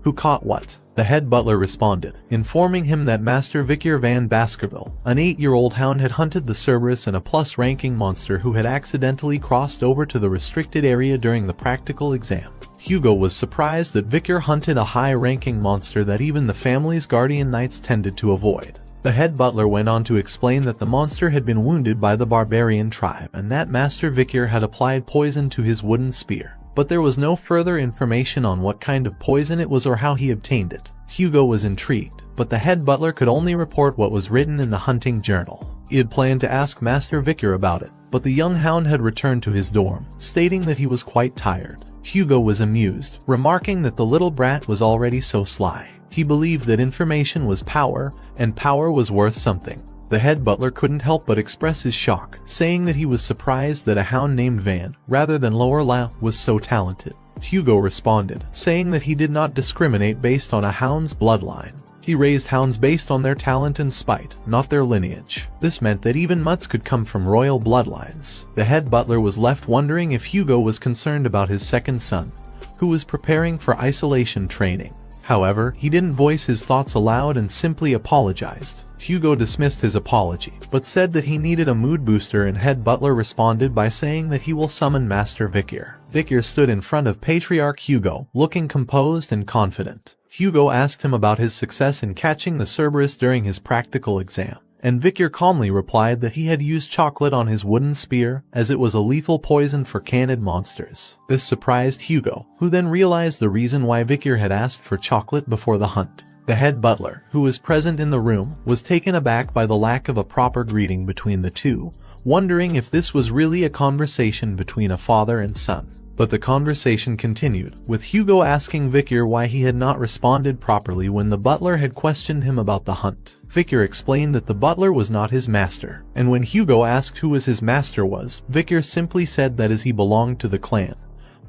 "Who caught what?" The head butler responded, informing him that Master Vicar Van Baskerville, an 8-year-old hound, had hunted the Cerberus and a plus-ranking monster who had accidentally crossed over to the restricted area during the practical exam. Hugo was surprised that Vicar hunted a high-ranking monster that even the family's guardian knights tended to avoid. The head butler went on to explain that the monster had been wounded by the barbarian tribe and that Master Vicar had applied poison to his wooden spear. But there was no further information on what kind of poison it was or how he obtained it. Hugo was intrigued, but the head butler could only report what was written in the hunting journal. He had planned to ask Master Vicar about it, but the young hound had returned to his dorm, stating that he was quite tired. Hugo was amused, remarking that the little brat was already so sly. He believed that information was power, and power was worth something. The head butler couldn't help but express his shock, saying that he was surprised that a hound named Van, rather than Lorelei, was so talented. Hugo responded, saying that he did not discriminate based on a hound's bloodline. He raised hounds based on their talent and spite, not their lineage. This meant that even mutts could come from royal bloodlines. The head butler was left wondering if Hugo was concerned about his second son, who was preparing for isolation training. However, he didn't voice his thoughts aloud and simply apologized. Hugo dismissed his apology, but said that he needed a mood booster, and head butler responded by saying that he will summon Master Vicar. Vicar stood in front of Patriarch Hugo, looking composed and confident. Hugo asked him about his success in catching the Cerberus during his practical exam, and Vicar calmly replied that he had used chocolate on his wooden spear, as it was a lethal poison for cannid monsters. This surprised Hugo, who then realized the reason why Vicar had asked for chocolate before the hunt. The head butler, who was present in the room, was taken aback by the lack of a proper greeting between the two, wondering if this was really a conversation between a father and son. But the conversation continued, with Hugo asking Vicar why he had not responded properly when the butler had questioned him about the hunt. Vicar explained that the butler was not his master, and when Hugo asked who his master was, Vicar simply said that as he belonged to the clan,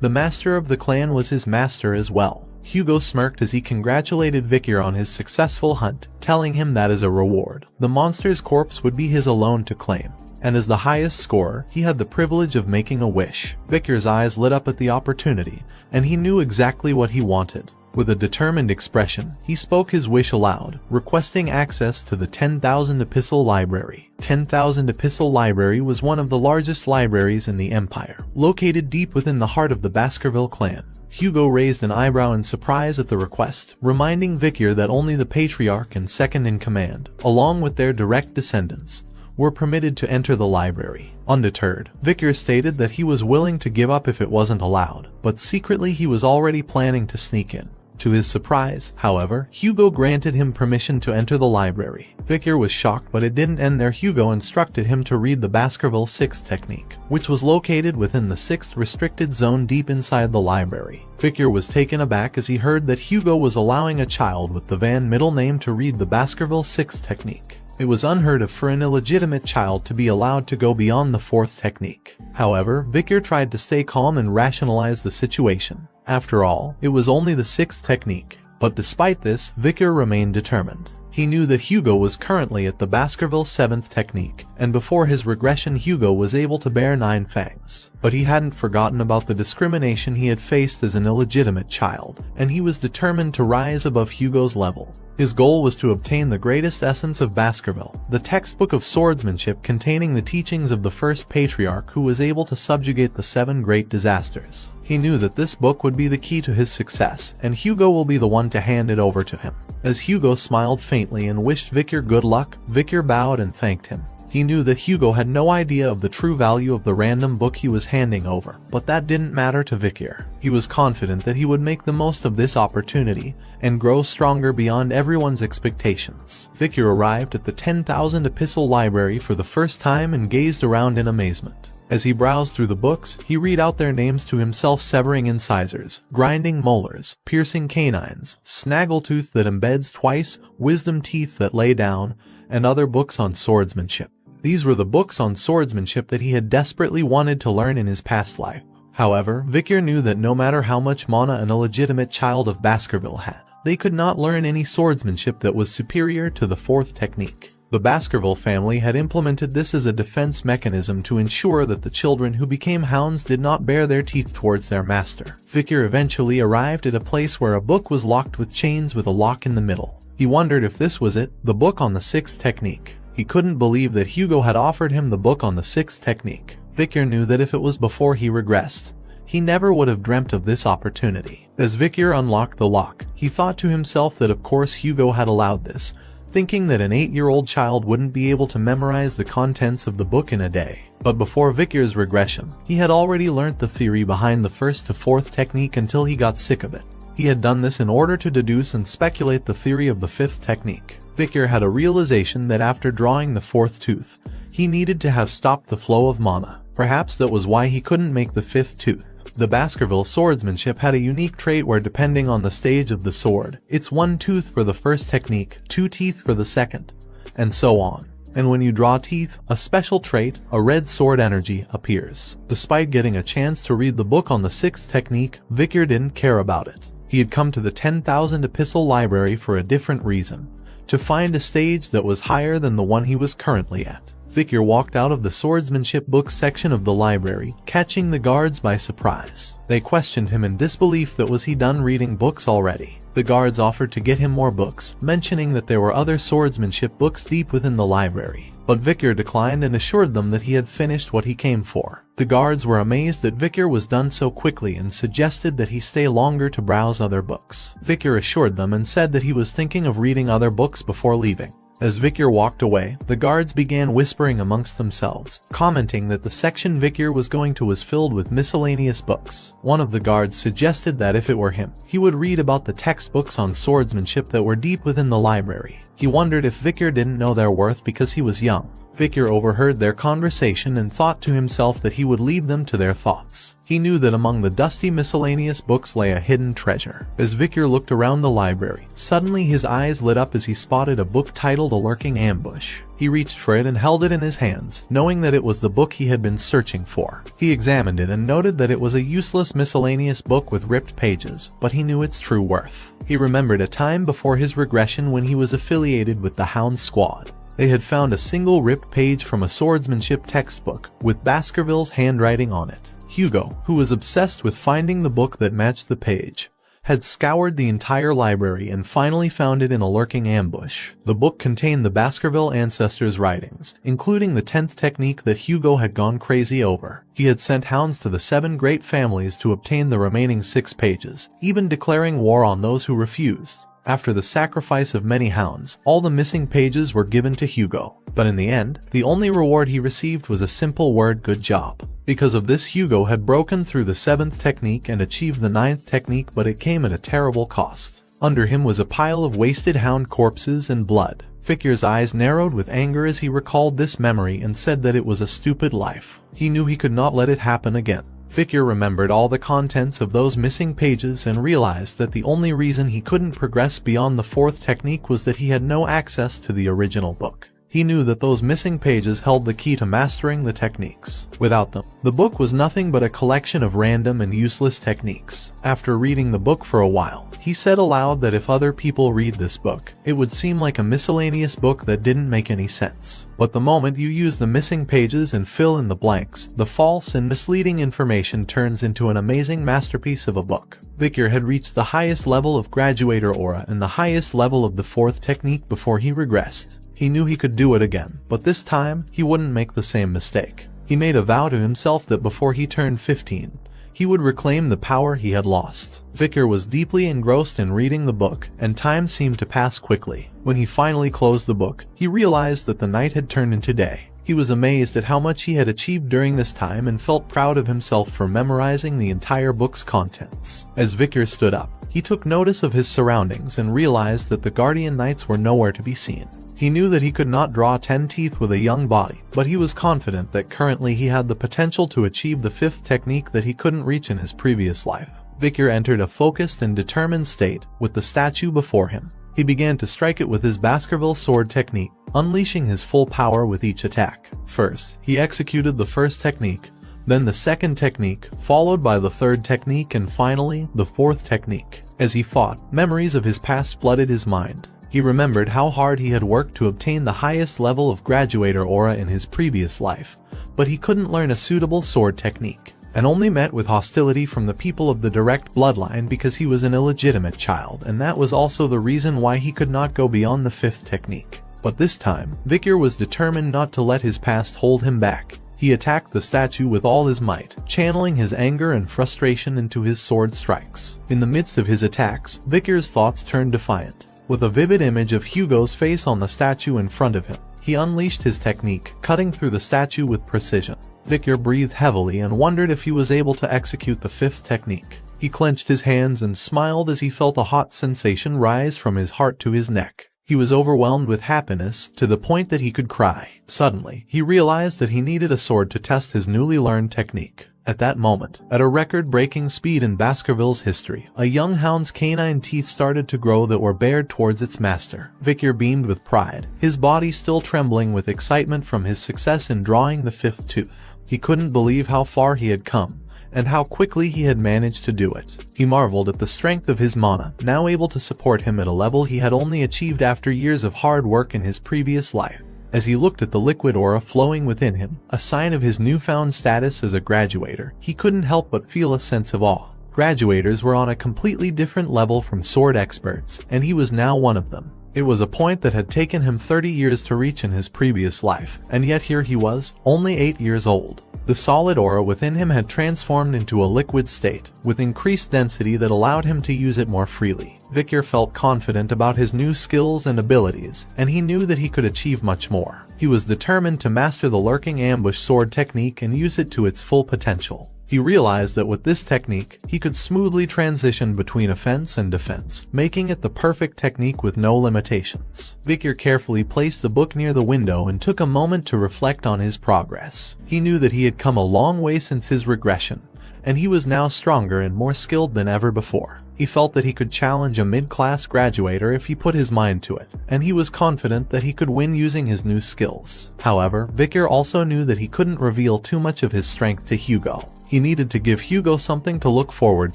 the master of the clan was his master as well. Hugo smirked as he congratulated Vicar on his successful hunt, telling him that as a reward, the monster's corpse would be his alone to claim. And as the highest scorer, he had the privilege of making a wish. Vicar's eyes lit up at the opportunity, and he knew exactly what he wanted. With a determined expression, he spoke his wish aloud, requesting access to the 10,000 Epistle Library. 10,000 Epistle Library was one of the largest libraries in the Empire, located deep within the heart of the Baskerville clan. Hugo raised an eyebrow in surprise at the request, reminding Vicar that only the patriarch and second-in-command, along with their direct descendants, were permitted to enter the library. Undeterred, Vicar stated that he was willing to give up if it wasn't allowed, but secretly he was already planning to sneak in. To his surprise, however, Hugo granted him permission to enter the library. Vicar was shocked, but it didn't end there. Hugo instructed him to read the Baskerville 6th technique, which was located within the 6th restricted zone deep inside the library. Vicar was taken aback as he heard that Hugo was allowing a child with the Van middle name to read the Baskerville 6th technique. It was unheard of for an illegitimate child to be allowed to go beyond the 4th technique. However, Vicar tried to stay calm and rationalize the situation. After all, it was only the 6th technique. But despite this, Vicar remained determined. He knew that Hugo was currently at the Baskerville 7th technique, and before his regression Hugo was able to bear 9 fangs. But he hadn't forgotten about the discrimination he had faced as an illegitimate child, and he was determined to rise above Hugo's level. His goal was to obtain the greatest essence of Baskerville, the textbook of swordsmanship containing the teachings of the first patriarch who was able to subjugate the 7 great disasters. He knew that this book would be the key to his success, and Hugo will be the one to hand it over to him. As Hugo smiled faintly and wished Vicar good luck, Vicar bowed and thanked him. He knew that Hugo had no idea of the true value of the random book he was handing over, but that didn't matter to Vikir. He was confident that he would make the most of this opportunity and grow stronger beyond everyone's expectations. Vikir arrived at the 10,000 epistle library for the first time and gazed around in amazement. As he browsed through the books, he read out their names to himself: severing incisors, grinding molars, piercing canines, snaggletooth that embeds twice, wisdom teeth that lay down, and other books on swordsmanship. These were the books on swordsmanship that he had desperately wanted to learn in his past life. However, Vikir knew that no matter how much mana an illegitimate child of Baskerville had, they could not learn any swordsmanship that was superior to the fourth technique. The Baskerville family had implemented this as a defense mechanism to ensure that the children who became hounds did not bare their teeth towards their master. Vikir eventually arrived at a place where a book was locked with chains with a lock in the middle. He wondered if this was it, the book on the sixth technique. He couldn't believe that Hugo had offered him the book on the sixth technique. Vikir knew that if it was before he regressed, he never would have dreamt of this opportunity. As Vikir unlocked the lock, he thought to himself that of course Hugo had allowed this, thinking that an 8-year-old child wouldn't be able to memorize the contents of the book in a day. But before Vikir's regression, he had already learnt the theory behind the first to fourth technique until he got sick of it. He had done this in order to deduce and speculate the theory of the fifth technique. Vikir had a realization that after drawing the fourth tooth, he needed to have stopped the flow of mana. Perhaps that was why he couldn't make the fifth tooth. The Baskerville swordsmanship had a unique trait where, depending on the stage of the sword, it's 1 tooth for the first technique, 2 teeth for the second, and so on. And when you draw teeth, a special trait, a red sword energy, appears. Despite getting a chance to read the book on the sixth technique, Vikir didn't care about it. He had come to the 10,000 epistle library for a different reason: to find a stage that was higher than the one he was currently at. Vikir walked out of the swordsmanship books section of the library, catching the guards by surprise. They questioned him in disbelief that was he done reading books already. The guards offered to get him more books, mentioning that there were other swordsmanship books deep within the library. But Vikir declined and assured them that he had finished what he came for. The guards were amazed that Vikir was done so quickly and suggested that he stay longer to browse other books. Vikir assured them and said that he was thinking of reading other books before leaving. As Vikir walked away, the guards began whispering amongst themselves, commenting that the section Vikir was going to was filled with miscellaneous books. One of the guards suggested that if it were him, he would read about the textbooks on swordsmanship that were deep within the library. He wondered if Vikir didn't know their worth because he was young. Vikir overheard their conversation and thought to himself that he would leave them to their thoughts. He knew that among the dusty miscellaneous books lay a hidden treasure. As Vikir looked around the library, suddenly his eyes lit up as he spotted a book titled A Lurking Ambush. He reached for it and held it in his hands, knowing that it was the book he had been searching for. He examined it and noted that it was a useless miscellaneous book with ripped pages, but he knew its true worth. He remembered a time before his regression when he was affiliated with the Hound squad. They had found a single ripped page from a swordsmanship textbook, with Baskerville's handwriting on it. Hugo, who was obsessed with finding the book that matched the page, had scoured the entire library and finally found it in A Lurking Ambush. The book contained the Baskerville ancestors' writings, including the 10th technique that Hugo had gone crazy over. He had sent hounds to the 7 great families to obtain the remaining 6 pages, even declaring war on those who refused. After the sacrifice of many hounds, all the missing pages were given to Hugo. But in the end, the only reward he received was a simple word: good job. Because of this, Hugo had broken through the 7th technique and achieved the 9th technique, but it came at a terrible cost. Under him was a pile of wasted hound corpses and blood. Vikir's eyes narrowed with anger as he recalled this memory and said that it was a stupid life. He knew he could not let it happen again. Vikir remembered all the contents of those missing pages and realized that the only reason he couldn't progress beyond the 4th technique was that he had no access to the original book. He knew that those missing pages held the key to mastering the techniques. Without them, the book was nothing but a collection of random and useless techniques. After reading the book for a while, he said aloud that if other people read this book, it would seem like a miscellaneous book that didn't make any sense. But the moment you use the missing pages and fill in the blanks, the false and misleading information turns into an amazing masterpiece of a book. Vikir had reached the highest level of graduator aura and the highest level of the 4th technique before he regressed. He knew he could do it again, but this time, he wouldn't make the same mistake. He made a vow to himself that before he turned 15, he would reclaim the power he had lost. Vikir was deeply engrossed in reading the book, and time seemed to pass quickly. When he finally closed the book, he realized that the night had turned into day. He was amazed at how much he had achieved during this time and felt proud of himself for memorizing the entire book's contents. As Vicar stood up, he took notice of his surroundings and realized that the Guardian Knights were nowhere to be seen. He knew that he could not draw 10 teeth with a young body, but he was confident that currently he had the potential to achieve the 5th technique that he couldn't reach in his previous life. Vicar entered a focused and determined state with the statue before him. He began to strike it with his Baskerville sword technique, unleashing his full power with each attack. First, he executed the first technique, then the second technique, followed by the third technique, and finally, the fourth technique. As he fought, memories of his past flooded his mind. He remembered how hard he had worked to obtain the highest level of graduator aura in his previous life, but he couldn't learn a suitable sword technique, and only met with hostility from the people of the direct bloodline because he was an illegitimate child, and that was also the reason why he could not go beyond the 5th technique. But this time, Vicar was determined not to let his past hold him back. He attacked the statue with all his might, channeling his anger and frustration into his sword strikes. In the midst of his attacks, Vicar's thoughts turned defiant. With a vivid image of Hugo's face on the statue in front of him, he unleashed his technique, cutting through the statue with precision. Vicar breathed heavily and wondered if he was able to execute the 5th technique. He clenched his hands and smiled as he felt a hot sensation rise from his heart to his neck. He was overwhelmed with happiness to the point that he could cry. Suddenly, he realized that he needed a sword to test his newly learned technique. At that moment, at a record-breaking speed in Baskerville's history, a young hound's canine teeth started to grow that were bared towards its master. Vicar beamed with pride, his body still trembling with excitement from his success in drawing the 5th tooth. He couldn't believe how far he had come, and how quickly he had managed to do it. He marveled at the strength of his mana, now able to support him at a level he had only achieved after years of hard work in his previous life. As he looked at the liquid aura flowing within him, a sign of his newfound status as a graduator, he couldn't help but feel a sense of awe. Graduators were on a completely different level from sword experts, and he was now one of them. It was a point that had taken him 30 years to reach in his previous life, and yet here he was, only 8 years old. The solid aura within him had transformed into a liquid state, with increased density that allowed him to use it more freely. Vicar felt confident about his new skills and abilities, and he knew that he could achieve much more. He was determined to master the lurking ambush sword technique and use it to its full potential. He realized that with this technique, he could smoothly transition between offense and defense, making it the perfect technique with no limitations. Vicar carefully placed the book near the window and took a moment to reflect on his progress. He knew that he had come a long way since his regression, and he was now stronger and more skilled than ever before. He felt that he could challenge a mid-class graduator if he put his mind to it, and he was confident that he could win using his new skills. However, Vicar also knew that he couldn't reveal too much of his strength to Hugo. He needed to give Hugo something to look forward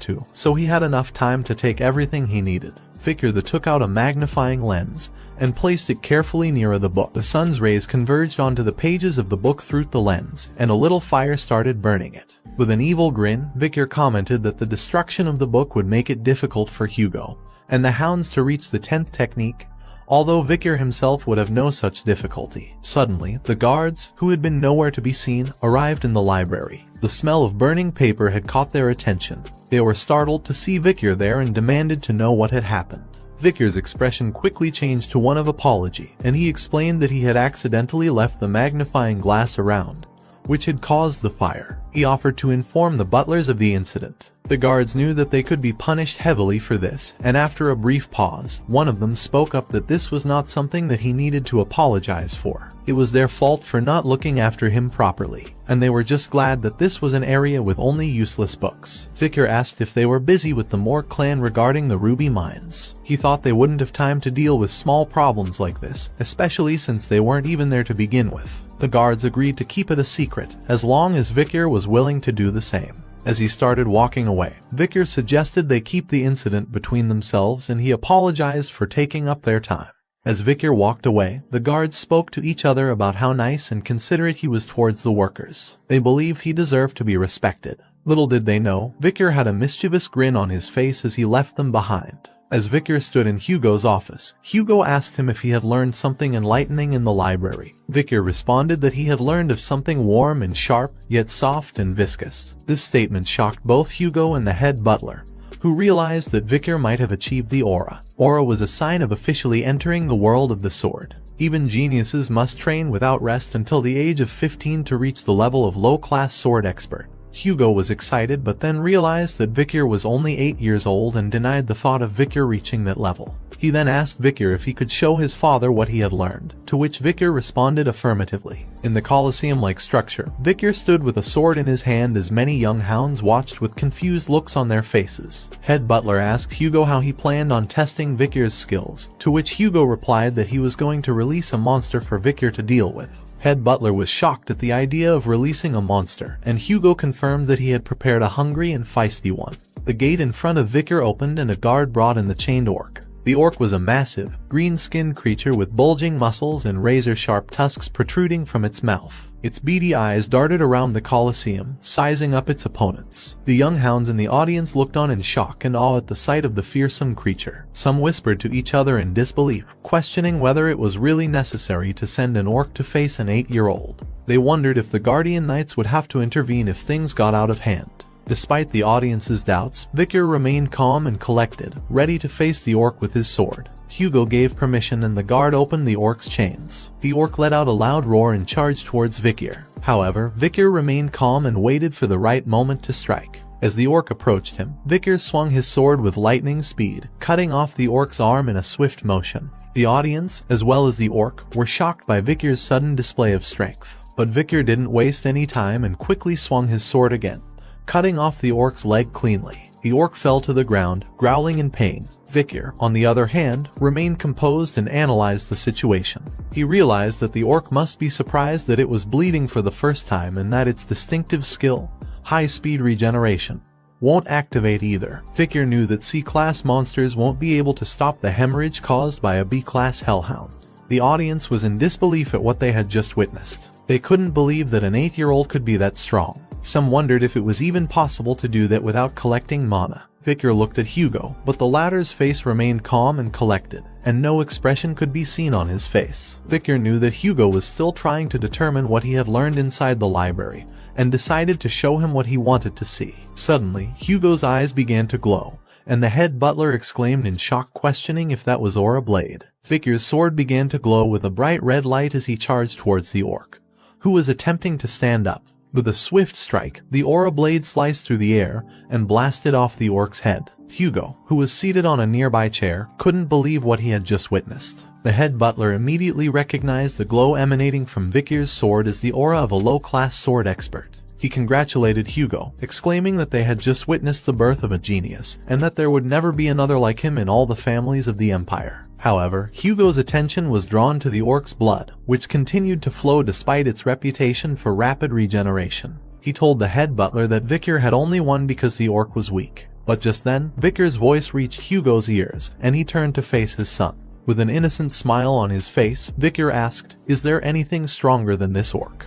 to, so he had enough time to take everything he needed. Vicar took out a magnifying lens and placed it carefully near the book. The sun's rays converged onto the pages of the book through the lens, and a little fire started burning it. With an evil grin, Vicar commented that the destruction of the book would make it difficult for Hugo and the hounds to reach the 10th technique, although Vicar himself would have no such difficulty. Suddenly, the guards, who had been nowhere to be seen, arrived in the library. The smell of burning paper had caught their attention. They were startled to see Vicar there and demanded to know what had happened. Vicar's expression quickly changed to one of apology, and he explained that he had accidentally left the magnifying glass around, which had caused the fire. He offered to inform the butlers of the incident. The guards knew that they could be punished heavily for this, and after a brief pause, one of them spoke up that this was not something that he needed to apologize for. It was their fault for not looking after him properly, and they were just glad that this was an area with only useless books. Vicar asked if they were busy with the Moore clan regarding the ruby mines. He thought they wouldn't have time to deal with small problems like this, especially since they weren't even there to begin with. The guards agreed to keep it a secret, as long as Vicar was willing to do the same. As he started walking away, Vicar suggested they keep the incident between themselves, and he apologized for taking up their time. As Vicar walked away, the guards spoke to each other about how nice and considerate he was towards the workers. They believed he deserved to be respected. Little did they know, Vicar had a mischievous grin on his face as he left them behind. As Vicar stood in Hugo's office, Hugo asked him if he had learned something enlightening in the library. Vicar responded that he had learned of something warm and sharp, yet soft and viscous. This statement shocked both Hugo and the head butler, who realized that Vicar might have achieved the aura. Aura was a sign of officially entering the world of the sword. Even geniuses must train without rest until the age of 15 to reach the level of low-class sword expert. Hugo was excited but then realized that Victor was only 8 years old and denied the thought of Victor reaching that level. He then asked Victor if he could show his father what he had learned, to which Victor responded affirmatively. In the Colosseum-like structure, Victor stood with a sword in his hand as many young hounds watched with confused looks on their faces. Head butler asked Hugo how he planned on testing Victor's skills, to which Hugo replied that he was going to release a monster for Victor to deal with. Head butler was shocked at the idea of releasing a monster, and Hugo confirmed that he had prepared a hungry and feisty one. The gate in front of Victor opened and a guard brought in the chained orc. The orc was a massive, green-skinned creature with bulging muscles and razor-sharp tusks protruding from its mouth. Its beady eyes darted around the Colosseum, sizing up its opponents. The young hounds in the audience looked on in shock and awe at the sight of the fearsome creature. Some whispered to each other in disbelief, questioning whether it was really necessary to send an orc to face an 8-year-old. They wondered if the Guardian Knights would have to intervene if things got out of hand. Despite the audience's doubts, Victor remained calm and collected, ready to face the orc with his sword. Hugo gave permission and the guard opened the orc's chains. The orc let out a loud roar and charged towards Victor. However, Victor remained calm and waited for the right moment to strike. As the orc approached him, Victor swung his sword with lightning speed, cutting off the orc's arm in a swift motion. The audience, as well as the orc, were shocked by Victor's sudden display of strength. But Victor didn't waste any time and quickly swung his sword again, cutting off the orc's leg cleanly. The orc fell to the ground, growling in pain. Victor, on the other hand, remained composed and analyzed the situation. He realized that the orc must be surprised that it was bleeding for the first time and that its distinctive skill, high-speed regeneration, won't activate either. Victor knew that C-class monsters won't be able to stop the hemorrhage caused by a B-class hellhound. The audience was in disbelief at what they had just witnessed. They couldn't believe that an 8-year-old could be that strong. Some wondered if it was even possible to do that without collecting mana. Victor looked at Hugo, but the latter's face remained calm and collected, and no expression could be seen on his face. Victor knew that Hugo was still trying to determine what he had learned inside the library, and decided to show him what he wanted to see. Suddenly, Hugo's eyes began to glow, and the head butler exclaimed in shock, questioning if that was Aura Blade. Victor's sword began to glow with a bright red light as he charged towards the orc, who was attempting to stand up. With a swift strike, the Aura Blade sliced through the air and blasted off the orc's head. Hugo, who was seated on a nearby chair, couldn't believe what he had just witnessed. The head butler immediately recognized the glow emanating from Victor's sword as the aura of a low-class sword expert. He congratulated Hugo, exclaiming that they had just witnessed the birth of a genius, and that there would never be another like him in all the families of the Empire. However, Hugo's attention was drawn to the orc's blood, which continued to flow despite its reputation for rapid regeneration. He told the head butler that Victor had only won because the orc was weak. But just then, Victor's voice reached Hugo's ears, and he turned to face his son. With an innocent smile on his face, Victor asked, "Is there anything stronger than this orc?"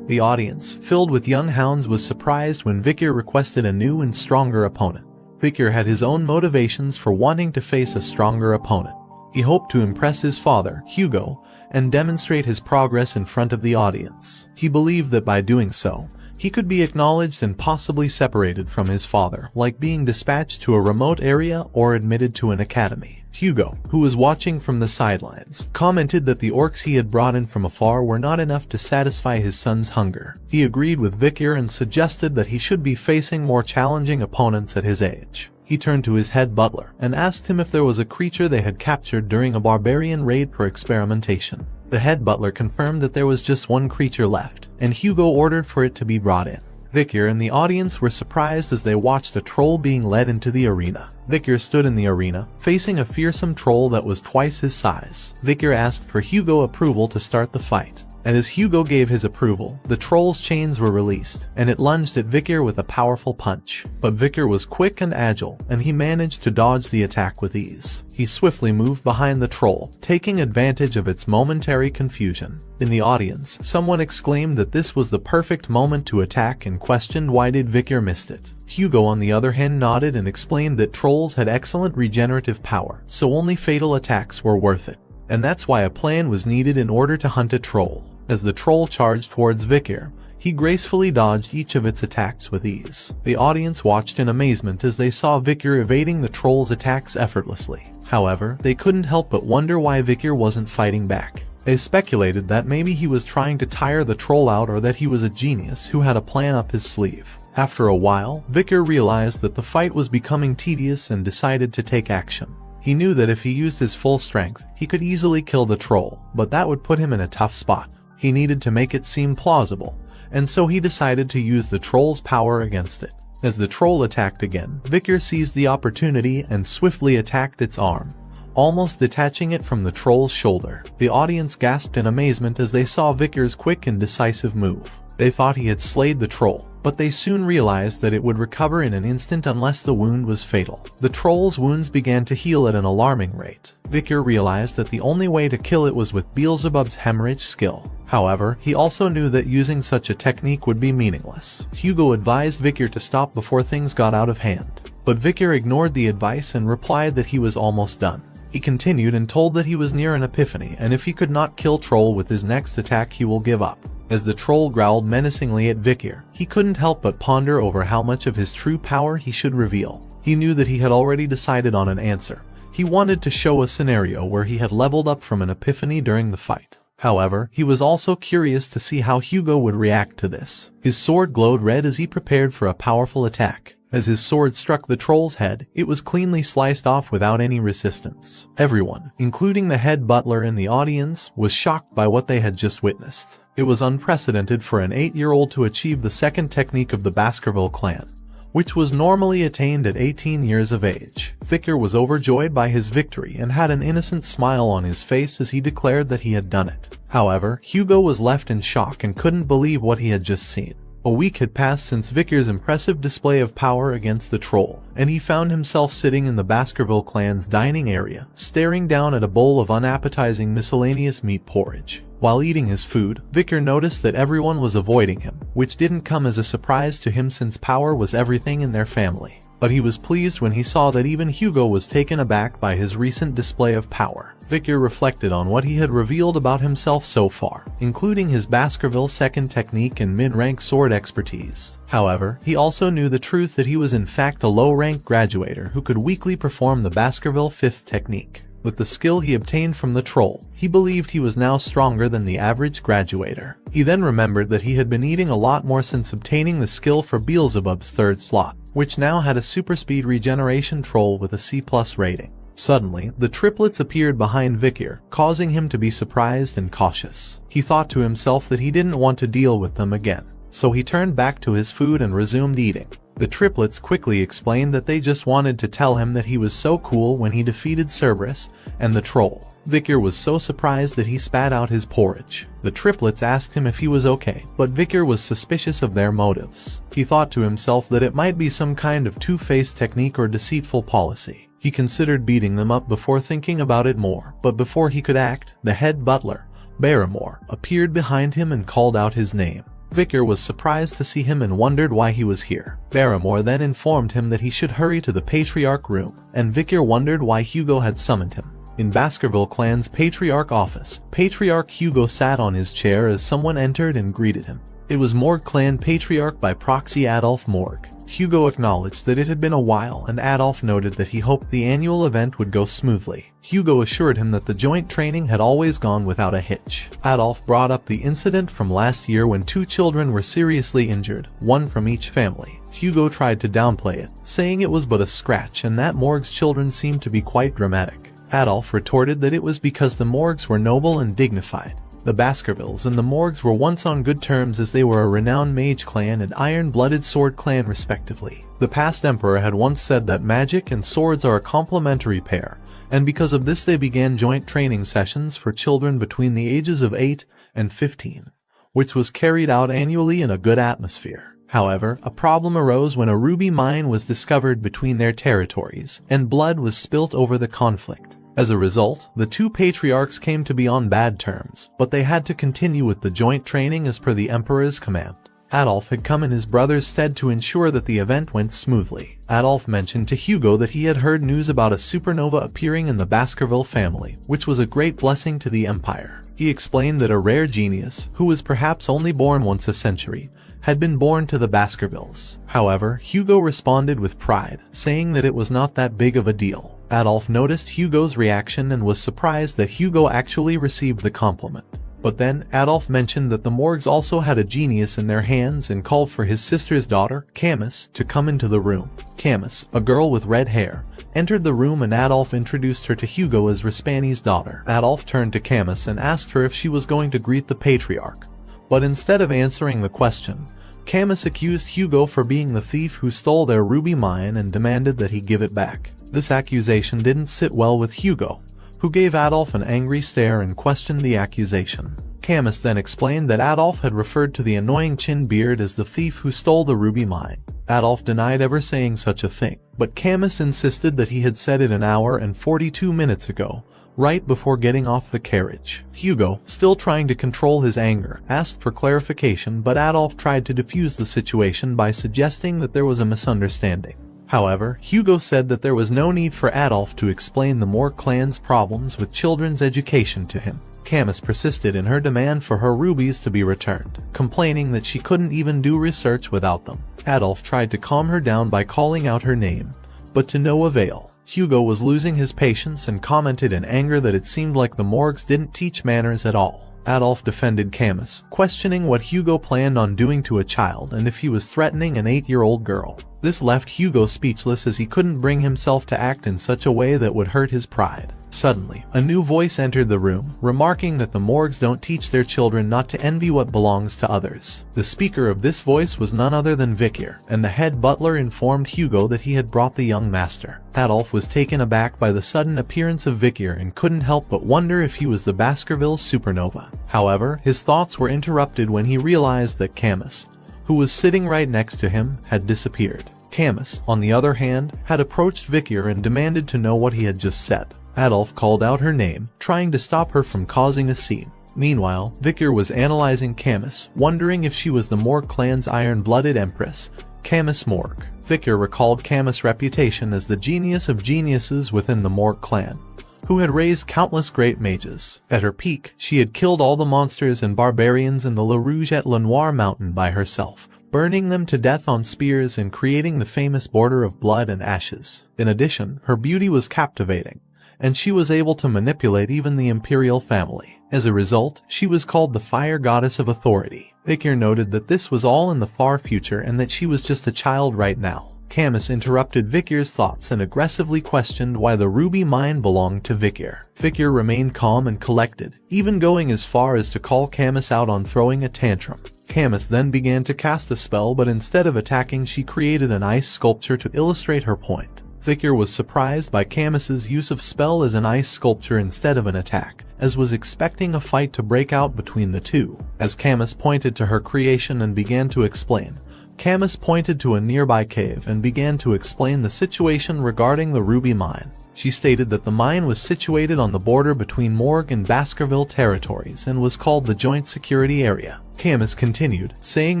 The audience, filled with young hounds, was surprised when Victor requested a new and stronger opponent. Victor had his own motivations for wanting to face a stronger opponent. He hoped to impress his father, Hugo, and demonstrate his progress in front of the audience. He believed that by doing so, he could be acknowledged and possibly separated from his father, like being dispatched to a remote area or admitted to an academy. Hugo, who was watching from the sidelines, commented that the orcs he had brought in from afar were not enough to satisfy his son's hunger. He agreed with Victor and suggested that he should be facing more challenging opponents at his age. He turned to his head butler and asked him if there was a creature they had captured during a barbarian raid for experimentation. The head butler confirmed that there was just one creature left, and Hugo ordered for it to be brought in. Victor and the audience were surprised as they watched a troll being led into the arena. Victor stood in the arena, facing a fearsome troll that was twice his size. Victor asked for Hugo approval to start the fight. And as Hugo gave his approval, the troll's chains were released, and it lunged at Victor with a powerful punch. But Victor was quick and agile, and he managed to dodge the attack with ease. He swiftly moved behind the troll, taking advantage of its momentary confusion. In the audience, someone exclaimed that this was the perfect moment to attack and questioned why did Victor miss it. Hugo, on the other hand, nodded and explained that trolls had excellent regenerative power, so only fatal attacks were worth it. And that's why a plan was needed in order to hunt a troll. As the troll charged towards Victor, he gracefully dodged each of its attacks with ease. The audience watched in amazement as they saw Victor evading the troll's attacks effortlessly. However, they couldn't help but wonder why Victor wasn't fighting back. They speculated that maybe he was trying to tire the troll out or that he was a genius who had a plan up his sleeve. After a while, Vicar realized that the fight was becoming tedious and decided to take action. He knew that if he used his full strength, he could easily kill the troll, but that would put him in a tough spot. He needed to make it seem plausible, and so he decided to use the troll's power against it. As the troll attacked again, Vicar seized the opportunity and swiftly attacked its arm, almost detaching it from the troll's shoulder. The audience gasped in amazement as they saw Vicar's quick and decisive move. They thought he had slayed the troll, but they soon realized that it would recover in an instant unless the wound was fatal. The troll's wounds began to heal at an alarming rate. Vicar realized that the only way to kill it was with Beelzebub's hemorrhage skill. However, he also knew that using such a technique would be meaningless. Hugo advised Vicar to stop before things got out of hand, but Vicar ignored the advice and replied that he was almost done. He continued and told that he was near an epiphany, and if he could not kill Troll with his next attack he will give up. As the troll growled menacingly at Vicar, he couldn't help but ponder over how much of his true power he should reveal. He knew that he had already decided on an answer. He wanted to show a scenario where he had leveled up from an epiphany during the fight. However, he was also curious to see how Hugo would react to this. His sword glowed red as he prepared for a powerful attack. As his sword struck the troll's head, it was cleanly sliced off without any resistance. Everyone, including the head butler and the audience, was shocked by what they had just witnessed. It was unprecedented for an 8-year-old to achieve the second technique of the Baskerville clan, which was normally attained at 18 years of age. Vicar was overjoyed by his victory and had an innocent smile on his face as he declared that he had done it. However, Hugo was left in shock and couldn't believe what he had just seen. A week had passed since Vicar's impressive display of power against the troll, and he found himself sitting in the Baskerville clan's dining area, staring down at a bowl of unappetizing miscellaneous meat porridge. While eating his food, Vicar noticed that everyone was avoiding him, which didn't come as a surprise to him since power was everything in their family. But he was pleased when he saw that even Hugo was taken aback by his recent display of power. Vicar reflected on what he had revealed about himself so far, including his Baskerville second technique and mid-rank sword expertise. However, he also knew the truth that he was in fact a low-rank graduator who could weakly perform the Baskerville fifth technique. With the skill he obtained from the troll, he believed he was now stronger than the average graduator. He then remembered that he had been eating a lot more since obtaining the skill for Beelzebub's third slot, which now had a super speed regeneration troll with a C+ rating. Suddenly, the triplets appeared behind Vicar, causing him to be surprised and cautious. He thought to himself that he didn't want to deal with them again, so he turned back to his food and resumed eating. The triplets quickly explained that they just wanted to tell him that he was so cool when he defeated Cerberus and the troll. Vicar was so surprised that he spat out his porridge. The triplets asked him if he was okay, but Vicar was suspicious of their motives. He thought to himself that it might be some kind of two-faced technique or deceitful policy. He considered beating them up before thinking about it more, but before he could act, the head butler, Barrymore, appeared behind him and called out his name. Vicar was surprised to see him and wondered why he was here. Barrymore then informed him that he should hurry to the Patriarch room, and Vicar wondered why Hugo had summoned him. In Baskerville clan's Patriarch office, Patriarch Hugo sat on his chair as someone entered and greeted him. It was Morgue clan Patriarch by proxy Adolf Morgue. Hugo acknowledged that it had been a while, and Adolf noted that he hoped the annual event would go smoothly. Hugo assured him that the joint training had always gone without a hitch. Adolf brought up the incident from last year when 2 children were seriously injured, one from each family. Hugo tried to downplay it, saying it was but a scratch and that Morgue's children seemed to be quite dramatic. Adolf retorted that it was because the Morgues were noble and dignified. The Baskervilles and the Morgues were once on good terms as they were a renowned mage clan and iron-blooded sword clan respectively. The past emperor had once said that magic and swords are a complementary pair, and because of this they began joint training sessions for children between the ages of 8 and 15, which was carried out annually in a good atmosphere. However, a problem arose when a ruby mine was discovered between their territories, and blood was spilt over the conflict. As a result, the 2 patriarchs came to be on bad terms, but they had to continue with the joint training as per the Emperor's command. Adolf had come in his brother's stead to ensure that the event went smoothly. Adolf mentioned to Hugo that he had heard news about a supernova appearing in the Baskerville family, which was a great blessing to the Empire. He explained that a rare genius, who was perhaps only born once a century, had been born to the Baskervilles. However, Hugo responded with pride, saying that it was not that big of a deal. Adolf noticed Hugo's reaction and was surprised that Hugo actually received the compliment. But then, Adolf mentioned that the Morgs also had a genius in their hands and called for his sister's daughter, Camus, to come into the room. Camus, a girl with red hair, entered the room and Adolf introduced her to Hugo as Raspani's daughter. Adolf turned to Camus and asked her if she was going to greet the patriarch. But instead of answering the question, Camus accused Hugo for being the thief who stole their ruby mine and demanded that he give it back. This accusation didn't sit well with Hugo, who gave Adolf an angry stare and questioned the accusation. Camus then explained that Adolf had referred to the annoying chin beard as the thief who stole the ruby mine. Adolf denied ever saying such a thing, but Camus insisted that he had said it an hour and 42 minutes ago, right before getting off the carriage. Hugo, still trying to control his anger, asked for clarification, but Adolf tried to defuse the situation by suggesting that there was a misunderstanding. However, Hugo said that there was no need for Adolf to explain the Morg clan's problems with children's education to him. Camus persisted in her demand for her rubies to be returned, complaining that she couldn't even do research without them. Adolf tried to calm her down by calling out her name, but to no avail. Hugo was losing his patience and commented in anger that it seemed like the Morgs didn't teach manners at all. Adolf defended Camus, questioning what Hugo planned on doing to a child and if he was threatening an 8-year-old girl. This left Hugo speechless as he couldn't bring himself to act in such a way that would hurt his pride. Suddenly, a new voice entered the room, remarking that the Morgs don't teach their children not to envy what belongs to others. The speaker of this voice was none other than Vikir, and the head butler informed Hugo that he had brought the young master. Adolf was taken aback by the sudden appearance of Vikir and couldn't help but wonder if he was the Baskerville supernova. However, his thoughts were interrupted when he realized that Camus, who was sitting right next to him, had disappeared. Camus, on the other hand, had approached Vikir and demanded to know what he had just said. Adolf called out her name, trying to stop her from causing a scene. Meanwhile, Vikir was analyzing Camus, wondering if she was the Morg clan's iron-blooded empress, Camus Morg. Vikir recalled Camus' reputation as the genius of geniuses within the Morg clan, who had raised countless great mages. At her peak, she had killed all the monsters and barbarians in the Le Rouge et Le Noir mountain by herself, burning them to death on spears and creating the famous border of blood and ashes. In addition, her beauty was captivating, and she was able to manipulate even the imperial family. As a result, she was called the Fire Goddess of Authority. Vikir noted that this was all in the far future and that she was just a child right now. Camus interrupted Vikir's thoughts and aggressively questioned why the ruby mine belonged to Vikir. Vikir remained calm and collected, even going as far as to call Camus out on throwing a tantrum. Camus then began to cast a spell, but instead of attacking, she created an ice sculpture to illustrate her point. Vikir was surprised by Camus's use of spell as an ice sculpture instead of an attack, as was expecting a fight to break out between the two. As Camus pointed to her creation and began to explain, Camus pointed to a nearby cave and began to explain the situation regarding the ruby mine. She stated that the mine was situated on the border between Morg and Baskerville territories and was called the Joint Security Area. Camus continued, saying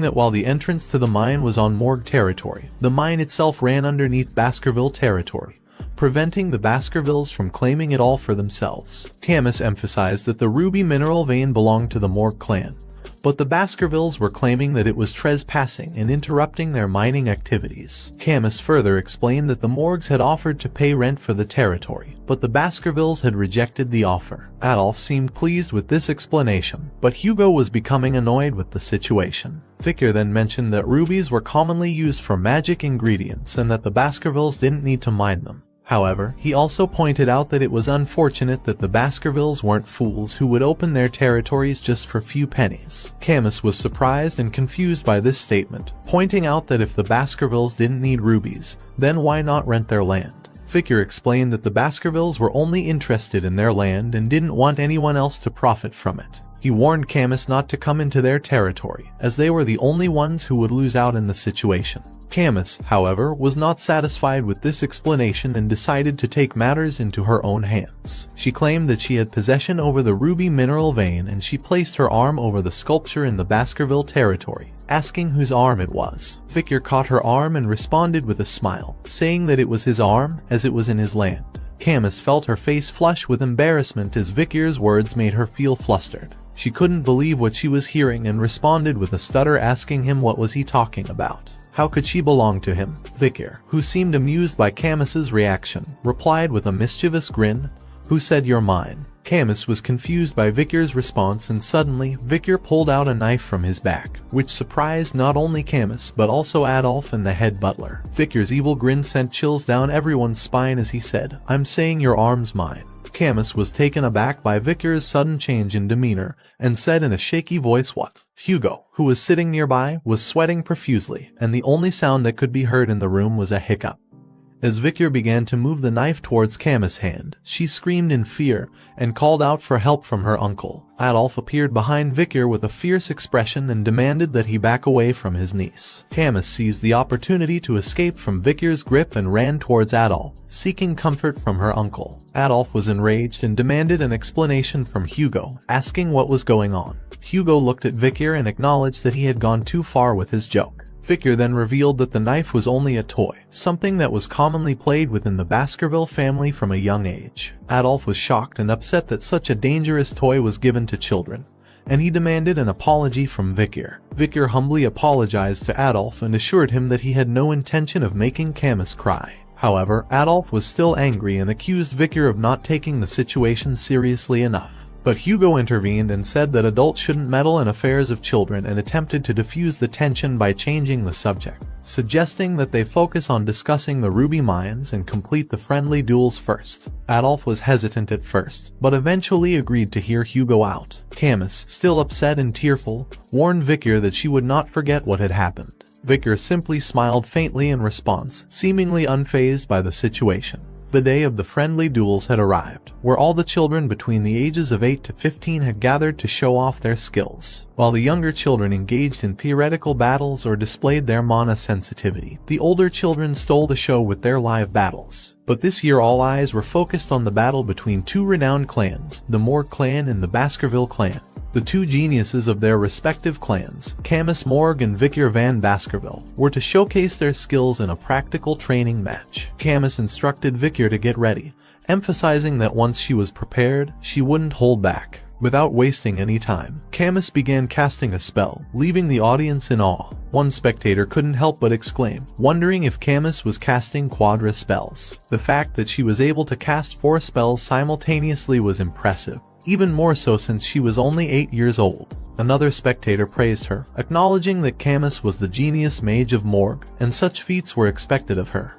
that while the entrance to the mine was on Morg territory, the mine itself ran underneath Baskerville territory, preventing the Baskervilles from claiming it all for themselves. Camus emphasized that the ruby mineral vein belonged to the Morg clan, but the Baskervilles were claiming that it was trespassing and interrupting their mining activities. Camus further explained that the Morgs had offered to pay rent for the territory, but the Baskervilles had rejected the offer. Adolf seemed pleased with this explanation, but Hugo was becoming annoyed with the situation. Vikir then mentioned that rubies were commonly used for magic ingredients and that the Baskervilles didn't need to mine them. However, he also pointed out that it was unfortunate that the Baskervilles weren't fools who would open their territories just for few pennies. Camus was surprised and confused by this statement, pointing out that if the Baskervilles didn't need rubies, then why not rent their land? Vikir explained that the Baskervilles were only interested in their land and didn't want anyone else to profit from it. He warned Camus not to come into their territory, as they were the only ones who would lose out in the situation. Camus, however, was not satisfied with this explanation and decided to take matters into her own hands. She claimed that she had possession over the ruby mineral vein and she placed her arm over the sculpture in the Baskerville territory, asking whose arm it was. Vikir caught her arm and responded with a smile, saying that it was his arm, as it was in his land. Camus felt her face flush with embarrassment as Vikir's words made her feel flustered. She couldn't believe what she was hearing and responded with a stutter, asking him what was he talking about. How could she belong to him? Vikir, who seemed amused by Camus's reaction, replied with a mischievous grin, "Who said you're mine?" Camus was confused by Vikir's response, and suddenly, Vikir pulled out a knife from his back, which surprised not only Camus but also Adolf and the head butler. Vikir's evil grin sent chills down everyone's spine as he said, "I'm saying your arm's mine." Camus was taken aback by Vikir's sudden change in demeanor, and said in a shaky voice, "What?" Hugo, who was sitting nearby, was sweating profusely, and the only sound that could be heard in the room was a hiccup. As Vikir began to move the knife towards Camus' hand, she screamed in fear and called out for help from her uncle. Adolf appeared behind Vikir with a fierce expression and demanded that he back away from his niece. Camus seized the opportunity to escape from Vikir's grip and ran towards Adolf, seeking comfort from her uncle. Adolf was enraged and demanded an explanation from Hugo, asking what was going on. Hugo looked at Vikir and acknowledged that he had gone too far with his joke. Vikir then revealed that the knife was only a toy, something that was commonly played within the Baskerville family from a young age. Adolf was shocked and upset that such a dangerous toy was given to children, and he demanded an apology from Vikir. Vikir humbly apologized to Adolf and assured him that he had no intention of making Camus cry. However, Adolf was still angry and accused Vikir of not taking the situation seriously enough. But Hugo intervened and said that adults shouldn't meddle in affairs of children, and attempted to diffuse the tension by changing the subject, suggesting that they focus on discussing the ruby mines and complete the friendly duels first. Adolf was hesitant at first, but eventually agreed to hear Hugo out. Camus, still upset and tearful, warned Vikir that she would not forget what had happened. Vikir simply smiled faintly in response, seemingly unfazed by the situation. The day of the friendly duels had arrived, where all the children between the ages of 8 to 15 had gathered to show off their skills. While the younger children engaged in theoretical battles or displayed their mana sensitivity, the older children stole the show with their live battles. But this year all eyes were focused on the battle between two renowned clans, the Moore clan and the Baskerville clan. The two geniuses of their respective clans, Camus Morg and Vikir van Baskerville, were to showcase their skills in a practical training match. Camus instructed Vikir to get ready, emphasizing that once she was prepared, she wouldn't hold back. Without wasting any time, Camus began casting a spell, leaving the audience in awe. One spectator couldn't help but exclaim, wondering if Camus was casting quadra spells. The fact that she was able to cast 4 spells simultaneously was impressive, even more so since she was only 8 years old. Another spectator praised her, acknowledging that Camus was the genius mage of Morg, and such feats were expected of her.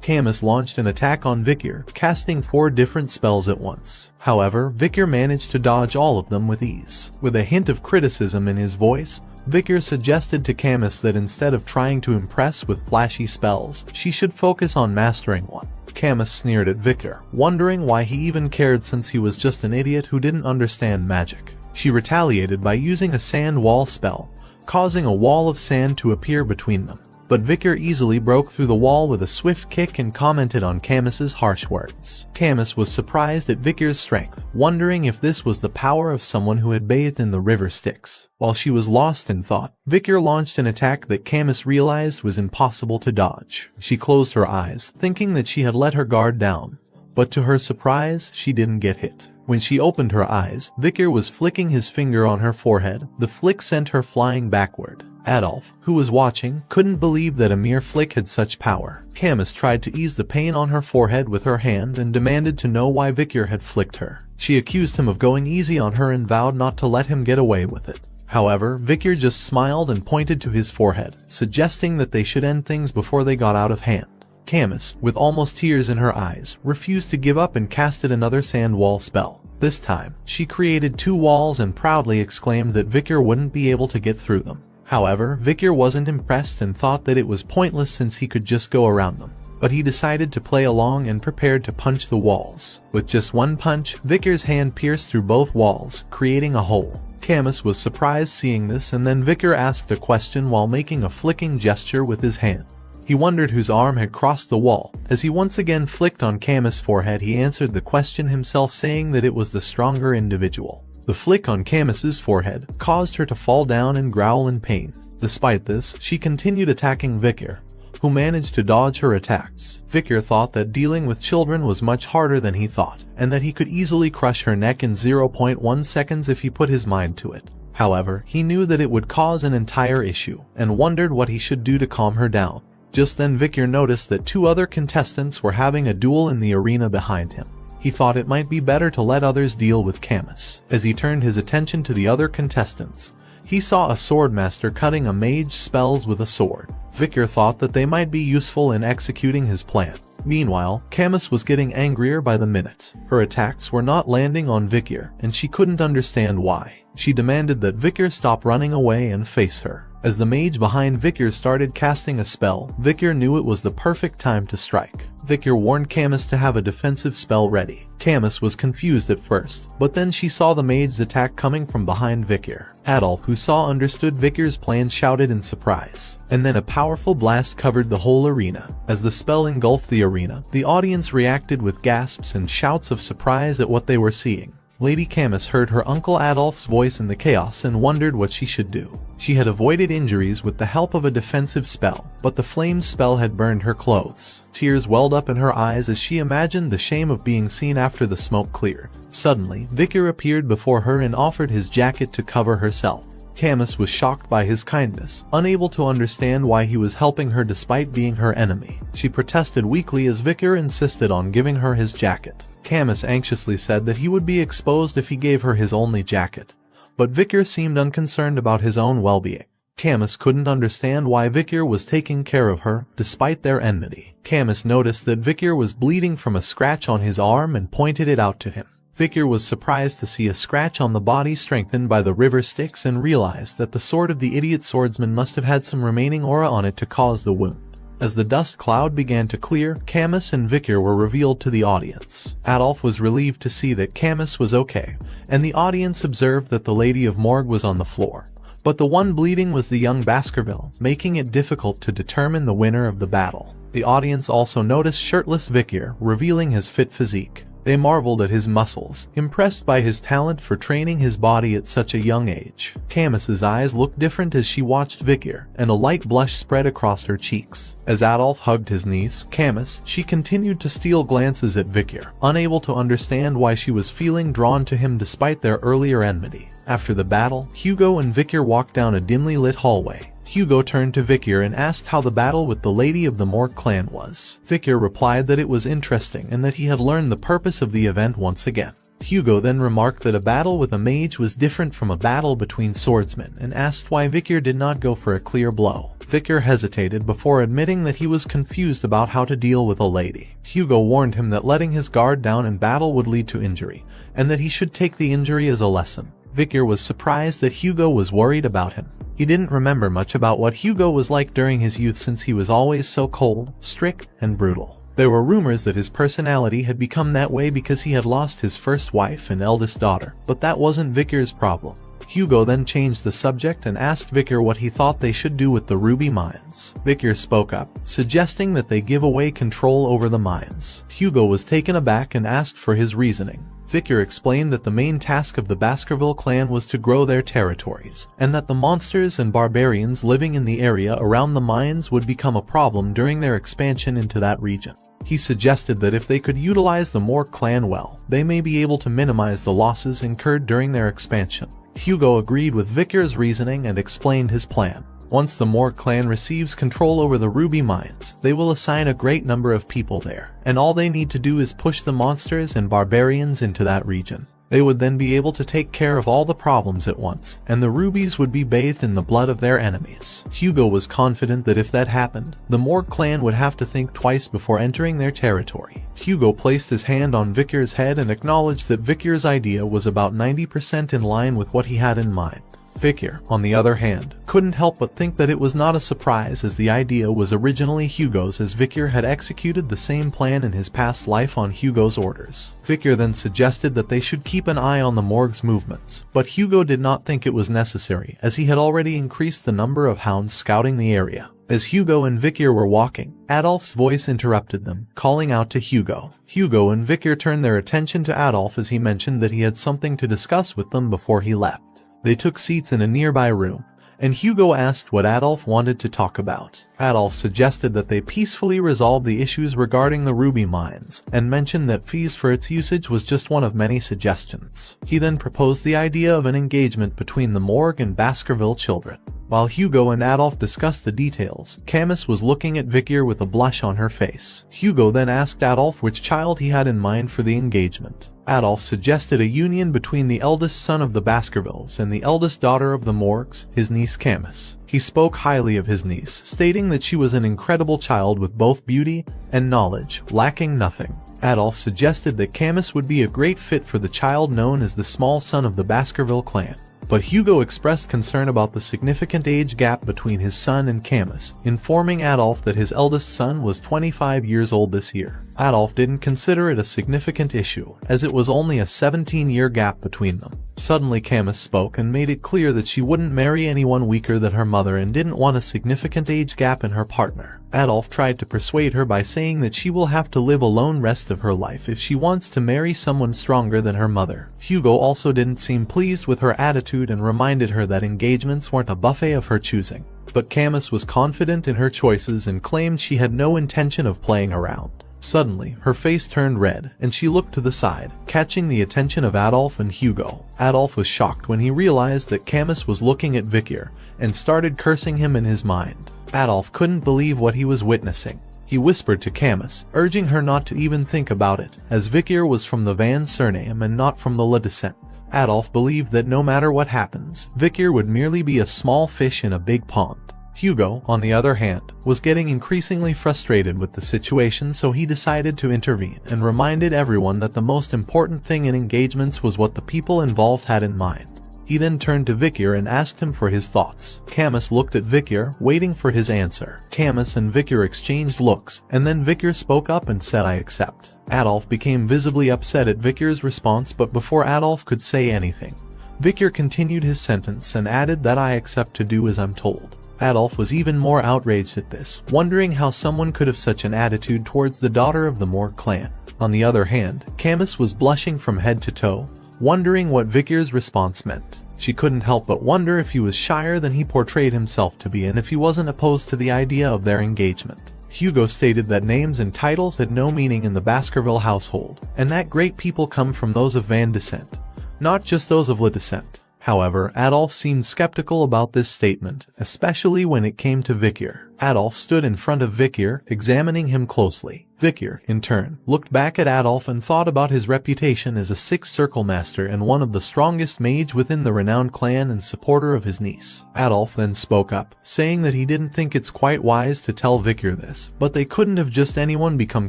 Camus launched an attack on Vikir, casting 4 different spells at once. However, Vikir managed to dodge all of them with ease. With a hint of criticism in his voice, Vikir suggested to Camus that instead of trying to impress with flashy spells, she should focus on mastering one. Camus sneered at Vikir, wondering why he even cared since he was just an idiot who didn't understand magic. She retaliated by using a sand wall spell, causing a wall of sand to appear between them. But Vikir easily broke through the wall with a swift kick and commented on Camus's harsh words. Camus was surprised at Vikir's strength, wondering if this was the power of someone who had bathed in the river Styx. While she was lost in thought, Vikir launched an attack that Camus realized was impossible to dodge. She closed her eyes, thinking that she had let her guard down, but to her surprise, she didn't get hit. When she opened her eyes, Vikir was flicking his finger on her forehead. The flick sent her flying backward. Adolf, who was watching, couldn't believe that a mere flick had such power. Camus tried to ease the pain on her forehead with her hand and demanded to know why Vikir had flicked her. She accused him of going easy on her and vowed not to let him get away with it. However, Vikir just smiled and pointed to his forehead, suggesting that they should end things before they got out of hand. Camus, with almost tears in her eyes, refused to give up and casted another sand wall spell. This time, she created 2 walls and proudly exclaimed that Vikir wouldn't be able to get through them. However, Vikir wasn't impressed and thought that it was pointless since he could just go around them. But he decided to play along and prepared to punch the walls. With just one punch, Vikir's hand pierced through both walls, creating a hole. Camus was surprised seeing this, and then Vikir asked a question while making a flicking gesture with his hand. He wondered whose arm had crossed the wall. As he once again flicked on Camus' forehead, he answered the question himself, saying that it was the stronger individual. The flick on Camus's forehead caused her to fall down and growl in pain. Despite this, she continued attacking Vikir, who managed to dodge her attacks. Victor thought that dealing with children was much harder than he thought, and that he could easily crush her neck in 0.1 seconds if he put his mind to it. However, he knew that it would cause an entire issue, and wondered what he should do to calm her down. Just then Victor noticed that 2 other contestants were having a duel in the arena behind him. He thought it might be better to let others deal with Camus. As he turned his attention to the other contestants, he saw a swordmaster cutting a mage spells with a sword. Victor thought that they might be useful in executing his plan. Meanwhile, Camus was getting angrier by the minute. Her attacks were not landing on Victor, and she couldn't understand why. She demanded that Victor stop running away and face her. As the mage behind Victor started casting a spell, Victor knew it was the perfect time to strike. Victor warned Camus to have a defensive spell ready. Camus was confused at first, but then she saw the mage's attack coming from behind Victor. Adolf, who understood Victor's plan, shouted in surprise, and then a powerful blast covered the whole arena. As the spell engulfed the arena, the audience reacted with gasps and shouts of surprise at what they were seeing. Lady Camus heard her Uncle Adolf's voice in the chaos and wondered what she should do. She had avoided injuries with the help of a defensive spell, but the flame spell had burned her clothes. Tears welled up in her eyes as she imagined the shame of being seen after the smoke cleared. Suddenly, Victor appeared before her and offered his jacket to cover herself. Camus was shocked by his kindness, unable to understand why he was helping her despite being her enemy. She protested weakly as Victor insisted on giving her his jacket. Camus anxiously said that he would be exposed if he gave her his only jacket, but Victor seemed unconcerned about his own well-being. Camus couldn't understand why Victor was taking care of her, despite their enmity. Camus noticed that Victor was bleeding from a scratch on his arm and pointed it out to him. Victor was surprised to see a scratch on the body strengthened by the river Styx and realized that the sword of the idiot swordsman must have had some remaining aura on it to cause the wound. As the dust cloud began to clear, Camus and Victor were revealed to the audience. Adolf was relieved to see that Camus was okay, and the audience observed that the Lady of Morgue was on the floor. But the one bleeding was the young Baskerville, making it difficult to determine the winner of the battle. The audience also noticed shirtless Victor, revealing his fit physique. They marveled at his muscles, impressed by his talent for training his body at such a young age. Camus's eyes looked different as she watched Victor, and a light blush spread across her cheeks. As Adolf hugged his niece, Camus, she continued to steal glances at Victor, unable to understand why she was feeling drawn to him despite their earlier enmity. After the battle, Hugo and Victor walked down a dimly lit hallway. Hugo turned to Victor and asked how the battle with the Lady of the Morgue clan was. Victor replied that it was interesting and that he had learned the purpose of the event once again. Hugo then remarked that a battle with a mage was different from a battle between swordsmen and asked why Victor did not go for a clear blow. Victor hesitated before admitting that he was confused about how to deal with a lady. Hugo warned him that letting his guard down in battle would lead to injury, and that he should take the injury as a lesson. Victor was surprised that Hugo was worried about him. He didn't remember much about what Hugo was like during his youth since he was always so cold, strict, and brutal. There were rumors that his personality had become that way because he had lost his first wife and eldest daughter, but that wasn't Victor's problem. Hugo then changed the subject and asked Victor what he thought they should do with the ruby mines. Victor spoke up, suggesting that they give away control over the mines. Hugo was taken aback and asked for his reasoning. Victor explained that the main task of the Baskerville clan was to grow their territories, and that the monsters and barbarians living in the area around the mines would become a problem during their expansion into that region. He suggested that if they could utilize the Morgue clan well, they may be able to minimize the losses incurred during their expansion. Hugo agreed with Victor's reasoning and explained his plan. Once the Morgue clan receives control over the ruby mines, they will assign a great number of people there, and all they need to do is push the monsters and barbarians into that region. They would then be able to take care of all the problems at once, and the rubies would be bathed in the blood of their enemies. Hugo was confident that if that happened, the Morgue clan would have to think twice before entering their territory. Hugo placed his hand on Victor's head and acknowledged that Victor's idea was about 90% in line with what he had in mind. Victor, on the other hand, couldn't help but think that it was not a surprise as the idea was originally Hugo's, as Victor had executed the same plan in his past life on Hugo's orders. Victor then suggested that they should keep an eye on the Morgue's movements, but Hugo did not think it was necessary as he had already increased the number of hounds scouting the area. As Hugo and Victor were walking, Adolf's voice interrupted them, calling out to Hugo. Hugo and Victor turned their attention to Adolf as he mentioned that he had something to discuss with them before he left. They took seats in a nearby room, and Hugo asked what Adolf wanted to talk about. Adolf suggested that they peacefully resolve the issues regarding the ruby mines, and mentioned that fees for its usage was just one of many suggestions. He then proposed the idea of an engagement between the Morgue and Baskerville children. While Hugo and Adolf discussed the details, Camus was looking at Victor with a blush on her face. Hugo then asked Adolf which child he had in mind for the engagement. Adolf suggested a union between the eldest son of the Baskervilles and the eldest daughter of the Morgues, his niece Camus. He spoke highly of his niece, stating that she was an incredible child with both beauty and knowledge, lacking nothing. Adolf suggested that Camus would be a great fit for the child known as the small son of the Baskerville clan. But Hugo expressed concern about the significant age gap between his son and Camus, informing Adolf that his eldest son was 25 years old this year. Adolf didn't consider it a significant issue, as it was only a 17-year gap between them. Suddenly Camus spoke and made it clear that she wouldn't marry anyone weaker than her mother and didn't want a significant age gap in her partner. Adolf tried to persuade her by saying that she will have to live alone rest of her life if she wants to marry someone stronger than her mother. Hugo also didn't seem pleased with her attitude and reminded her that engagements weren't a buffet of her choosing. But Camus was confident in her choices and claimed she had no intention of playing around. Suddenly, her face turned red, and she looked to the side, catching the attention of Adolf and Hugo. Adolf was shocked when he realized that Camus was looking at Victor, and started cursing him in his mind. Adolf couldn't believe what he was witnessing. He whispered to Camus, urging her not to even think about it, as Victor was from the Van surname and not from the La descent. Adolf believed that no matter what happens, Victor would merely be a small fish in a big pond. Hugo, on the other hand, was getting increasingly frustrated with the situation, so he decided to intervene and reminded everyone that the most important thing in engagements was what the people involved had in mind. He then turned to Victor and asked him for his thoughts. Camus looked at Victor, waiting for his answer. Camus and Victor exchanged looks, and then Victor spoke up and said, "I accept." Adolf became visibly upset at Victor's response, but before Adolf could say anything, Victor continued his sentence and added that "I accept to do as I'm told." Adolf was even more outraged at this, wondering how someone could have such an attitude towards the daughter of the Morgue clan. On the other hand, Camus was blushing from head to toe, wondering what Victor's response meant. She couldn't help but wonder if he was shyer than he portrayed himself to be and if he wasn't opposed to the idea of their engagement. Hugo stated that names and titles had no meaning in the Baskerville household, and that great people come from those of Van descent, not just those of La descent. However, Adolf seemed skeptical about this statement, especially when it came to Victor. Adolf stood in front of Victor, examining him closely. Victor, in turn, looked back at Adolf and thought about his reputation as a sixth circle master and one of the strongest mage within the renowned clan and supporter of his niece. Adolf then spoke up, saying that he didn't think it's quite wise to tell Victor this, but they couldn't have just anyone become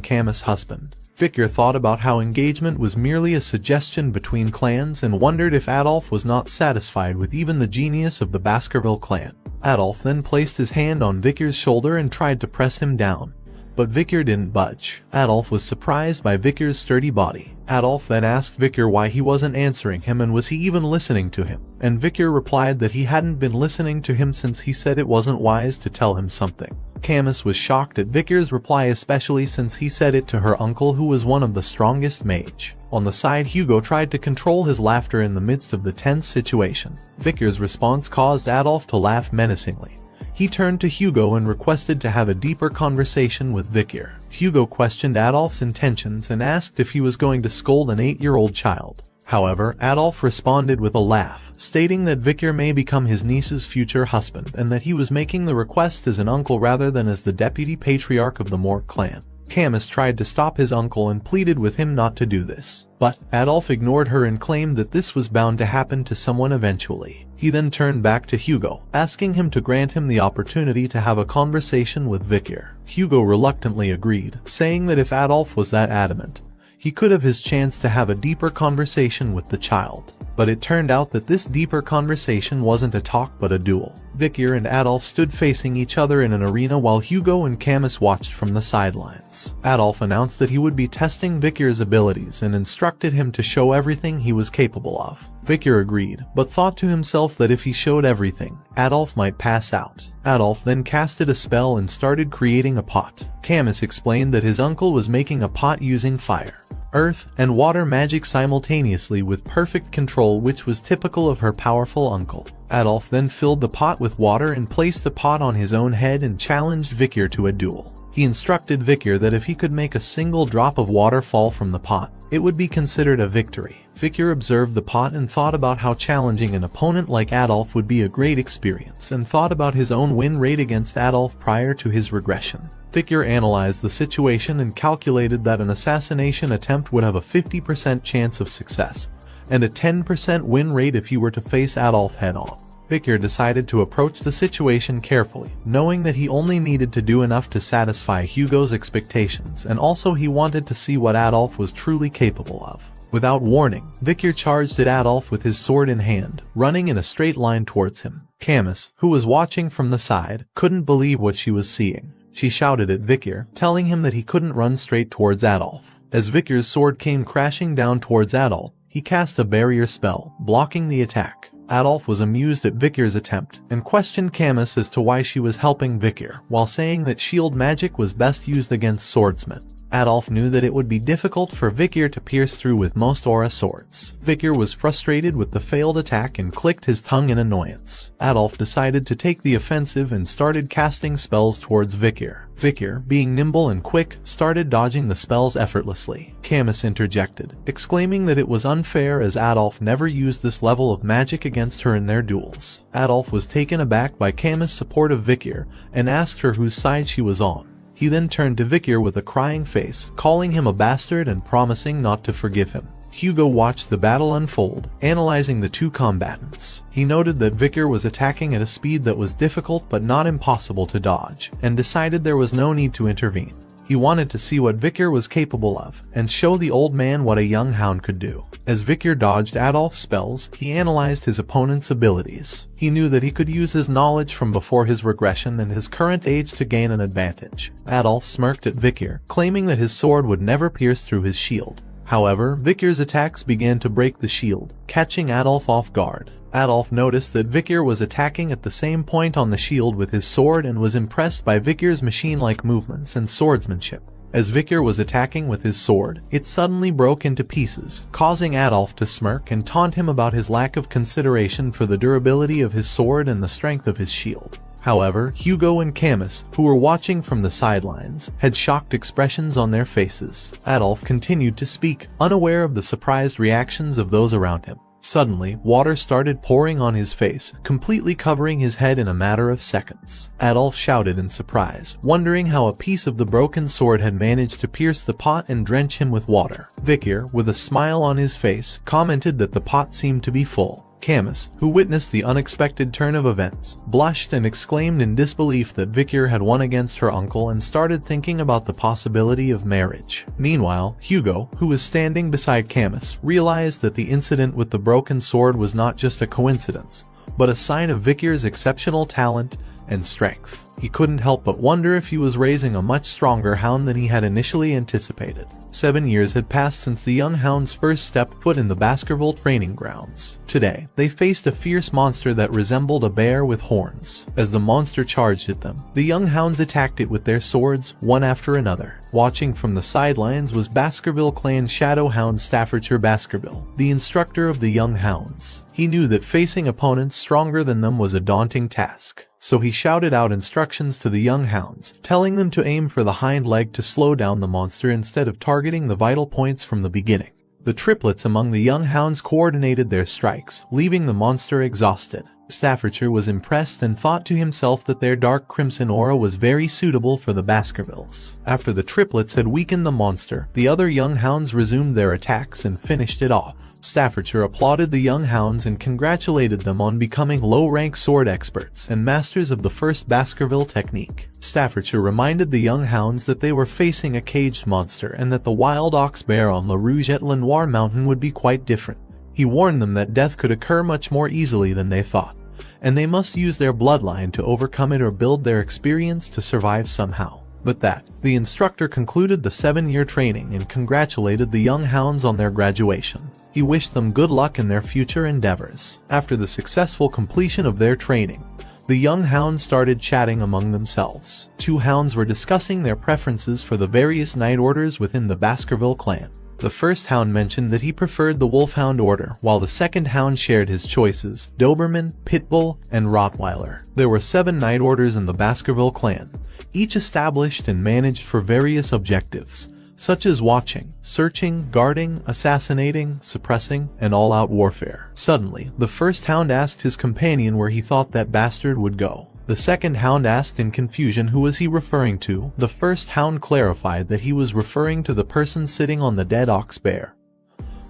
Camus' husband. Victor thought about how engagement was merely a suggestion between clans and wondered if Adolf was not satisfied with even the genius of the Baskerville clan. Adolf then placed his hand on Victor's shoulder and tried to press him down, but Victor didn't budge. Adolf was surprised by Victor's sturdy body. Adolf then asked Victor why he wasn't answering him and was he even listening to him, and Victor replied that he hadn't been listening to him since he said it wasn't wise to tell him something. Camus was shocked at Victor's reply, especially since he said it to her uncle, who was one of the strongest mage. On the side, Hugo tried to control his laughter in the midst of the tense situation. Victor's response caused Adolf to laugh menacingly. He turned to Hugo and requested to have a deeper conversation with Victor. Hugo questioned Adolf's intentions and asked if he was going to scold an 8-year-old child. However, Adolf responded with a laugh, stating that Victor may become his niece's future husband and that he was making the request as an uncle rather than as the deputy patriarch of the Morgue clan. Camus tried to stop his uncle and pleaded with him not to do this, but Adolf ignored her and claimed that this was bound to happen to someone eventually. He then turned back to Hugo, asking him to grant him the opportunity to have a conversation with Victor. Hugo reluctantly agreed, saying that if Adolf was that adamant, he could have his chance to have a deeper conversation with the child. But it turned out that this deeper conversation wasn't a talk but a duel. Victor and Adolf stood facing each other in an arena while Hugo and Camus watched from the sidelines. Adolf announced that he would be testing Victor's abilities and instructed him to show everything he was capable of. Victor agreed, but thought to himself that if he showed everything, Adolf might pass out. Adolf then casted a spell and started creating a pot. Camus explained that his uncle was making a pot using fire, earth, and water magic simultaneously with perfect control, which was typical of her powerful uncle. Adolf then filled the pot with water and placed the pot on his own head and challenged Vikir to a duel. He instructed Vikir that if he could make a single drop of water fall from the pot, it would be considered a victory. Vikir observed the pot and thought about how challenging an opponent like Adolf would be a great experience, and thought about his own win rate against Adolf prior to his regression. Vikir analyzed the situation and calculated that an assassination attempt would have a 50% chance of success, and a 10% win rate if he were to face Adolf head-on. Vikir decided to approach the situation carefully, knowing that he only needed to do enough to satisfy Hugo's expectations, and also he wanted to see what Adolf was truly capable of. Without warning, Vikir charged at Adolf with his sword in hand, running in a straight line towards him. Camus, who was watching from the side, couldn't believe what she was seeing. She shouted at Vikir, telling him that he couldn't run straight towards Adolf. As Vikir's sword came crashing down towards Adolf, he cast a barrier spell, blocking the attack. Adolf was amused at Vikir's attempt, and questioned Camus as to why she was helping Vikir, while saying that shield magic was best used against swordsmen. Adolf knew that it would be difficult for Vikir to pierce through with most aura swords. Vikir was frustrated with the failed attack and clicked his tongue in annoyance. Adolf decided to take the offensive and started casting spells towards Vikir. Vikir, being nimble and quick, started dodging the spells effortlessly. Camus interjected, exclaiming that it was unfair as Adolf never used this level of magic against her in their duels. Adolf was taken aback by Camus' support of Vikir and asked her whose side she was on. He then turned to Vikir with a crying face, calling him a bastard and promising not to forgive him. Hugo watched the battle unfold, analyzing the two combatants. He noted that Vikir was attacking at a speed that was difficult but not impossible to dodge, and decided there was no need to intervene. He wanted to see what Vikir was capable of, and show the old man what a young hound could do. As Vikir dodged Adolf's spells, he analyzed his opponent's abilities. He knew that he could use his knowledge from before his regression and his current age to gain an advantage. Adolf smirked at Vikir, claiming that his sword would never pierce through his shield. However, Vikir's attacks began to break the shield, catching Adolf off guard. Adolf noticed that Vikir was attacking at the same point on the shield with his sword and was impressed by Vikir's machine-like movements and swordsmanship. As Vikir was attacking with his sword, it suddenly broke into pieces, causing Adolf to smirk and taunt him about his lack of consideration for the durability of his sword and the strength of his shield. However, Hugo and Camus, who were watching from the sidelines, had shocked expressions on their faces. Adolf continued to speak, unaware of the surprised reactions of those around him. Suddenly, water started pouring on his face, completely covering his head in a matter of seconds. Adolf shouted in surprise, wondering how a piece of the broken sword had managed to pierce the pot and drench him with water. Vikir, with a smile on his face, commented that the pot seemed to be full. Camus, who witnessed the unexpected turn of events, blushed and exclaimed in disbelief that Vikir had won against her uncle and started thinking about the possibility of marriage. Meanwhile, Hugo, who was standing beside Camus, realized that the incident with the broken sword was not just a coincidence, but a sign of Vikir's exceptional talent and strength. He couldn't help but wonder if he was raising a much stronger hound than he had initially anticipated. 7 years had passed since the young hounds first stepped foot in the Baskerville training grounds. Today, they faced a fierce monster that resembled a bear with horns. As the monster charged at them, the young hounds attacked it with their swords, one after another. Watching from the sidelines was Baskerville Clan Shadow Hound Staffordshire Baskerville, the instructor of the young hounds. He knew that facing opponents stronger than them was a daunting task. So he shouted out instructions to the young hounds, telling them to aim for the hind leg to slow down the monster instead of targeting the vital points from the beginning. The triplets among the young hounds coordinated their strikes, leaving the monster exhausted. Staffordshire was impressed and thought to himself that their dark crimson aura was very suitable for the Baskervilles. After the triplets had weakened the monster, the other young hounds resumed their attacks and finished it off. Staffordshire applauded the young hounds and congratulated them on becoming low-rank sword experts and masters of the first Baskerville technique. Staffordshire reminded the young hounds that they were facing a caged monster and that the wild ox bear on La Rouge-et-Lenoir mountain would be quite different. He warned them that death could occur much more easily than they thought, and they must use their bloodline to overcome it or build their experience to survive somehow. With that, the instructor concluded the 7-year training and congratulated the young hounds on their graduation. He wished them good luck in their future endeavors. After the successful completion of their training, the young hounds started chatting among themselves. Two hounds were discussing their preferences for the various night orders within the Baskerville clan. The first hound mentioned that he preferred the Wolfhound order, while the second hound shared his choices: Doberman, Pitbull, and Rottweiler. There were 7 night orders in the Baskerville clan, each established and managed for various objectives, such as watching, searching, guarding, assassinating, suppressing, and all-out warfare. Suddenly, the first hound asked his companion where he thought that bastard would go. The second hound asked in confusion who was he referring to. The first hound clarified that he was referring to the person sitting on the dead ox bear,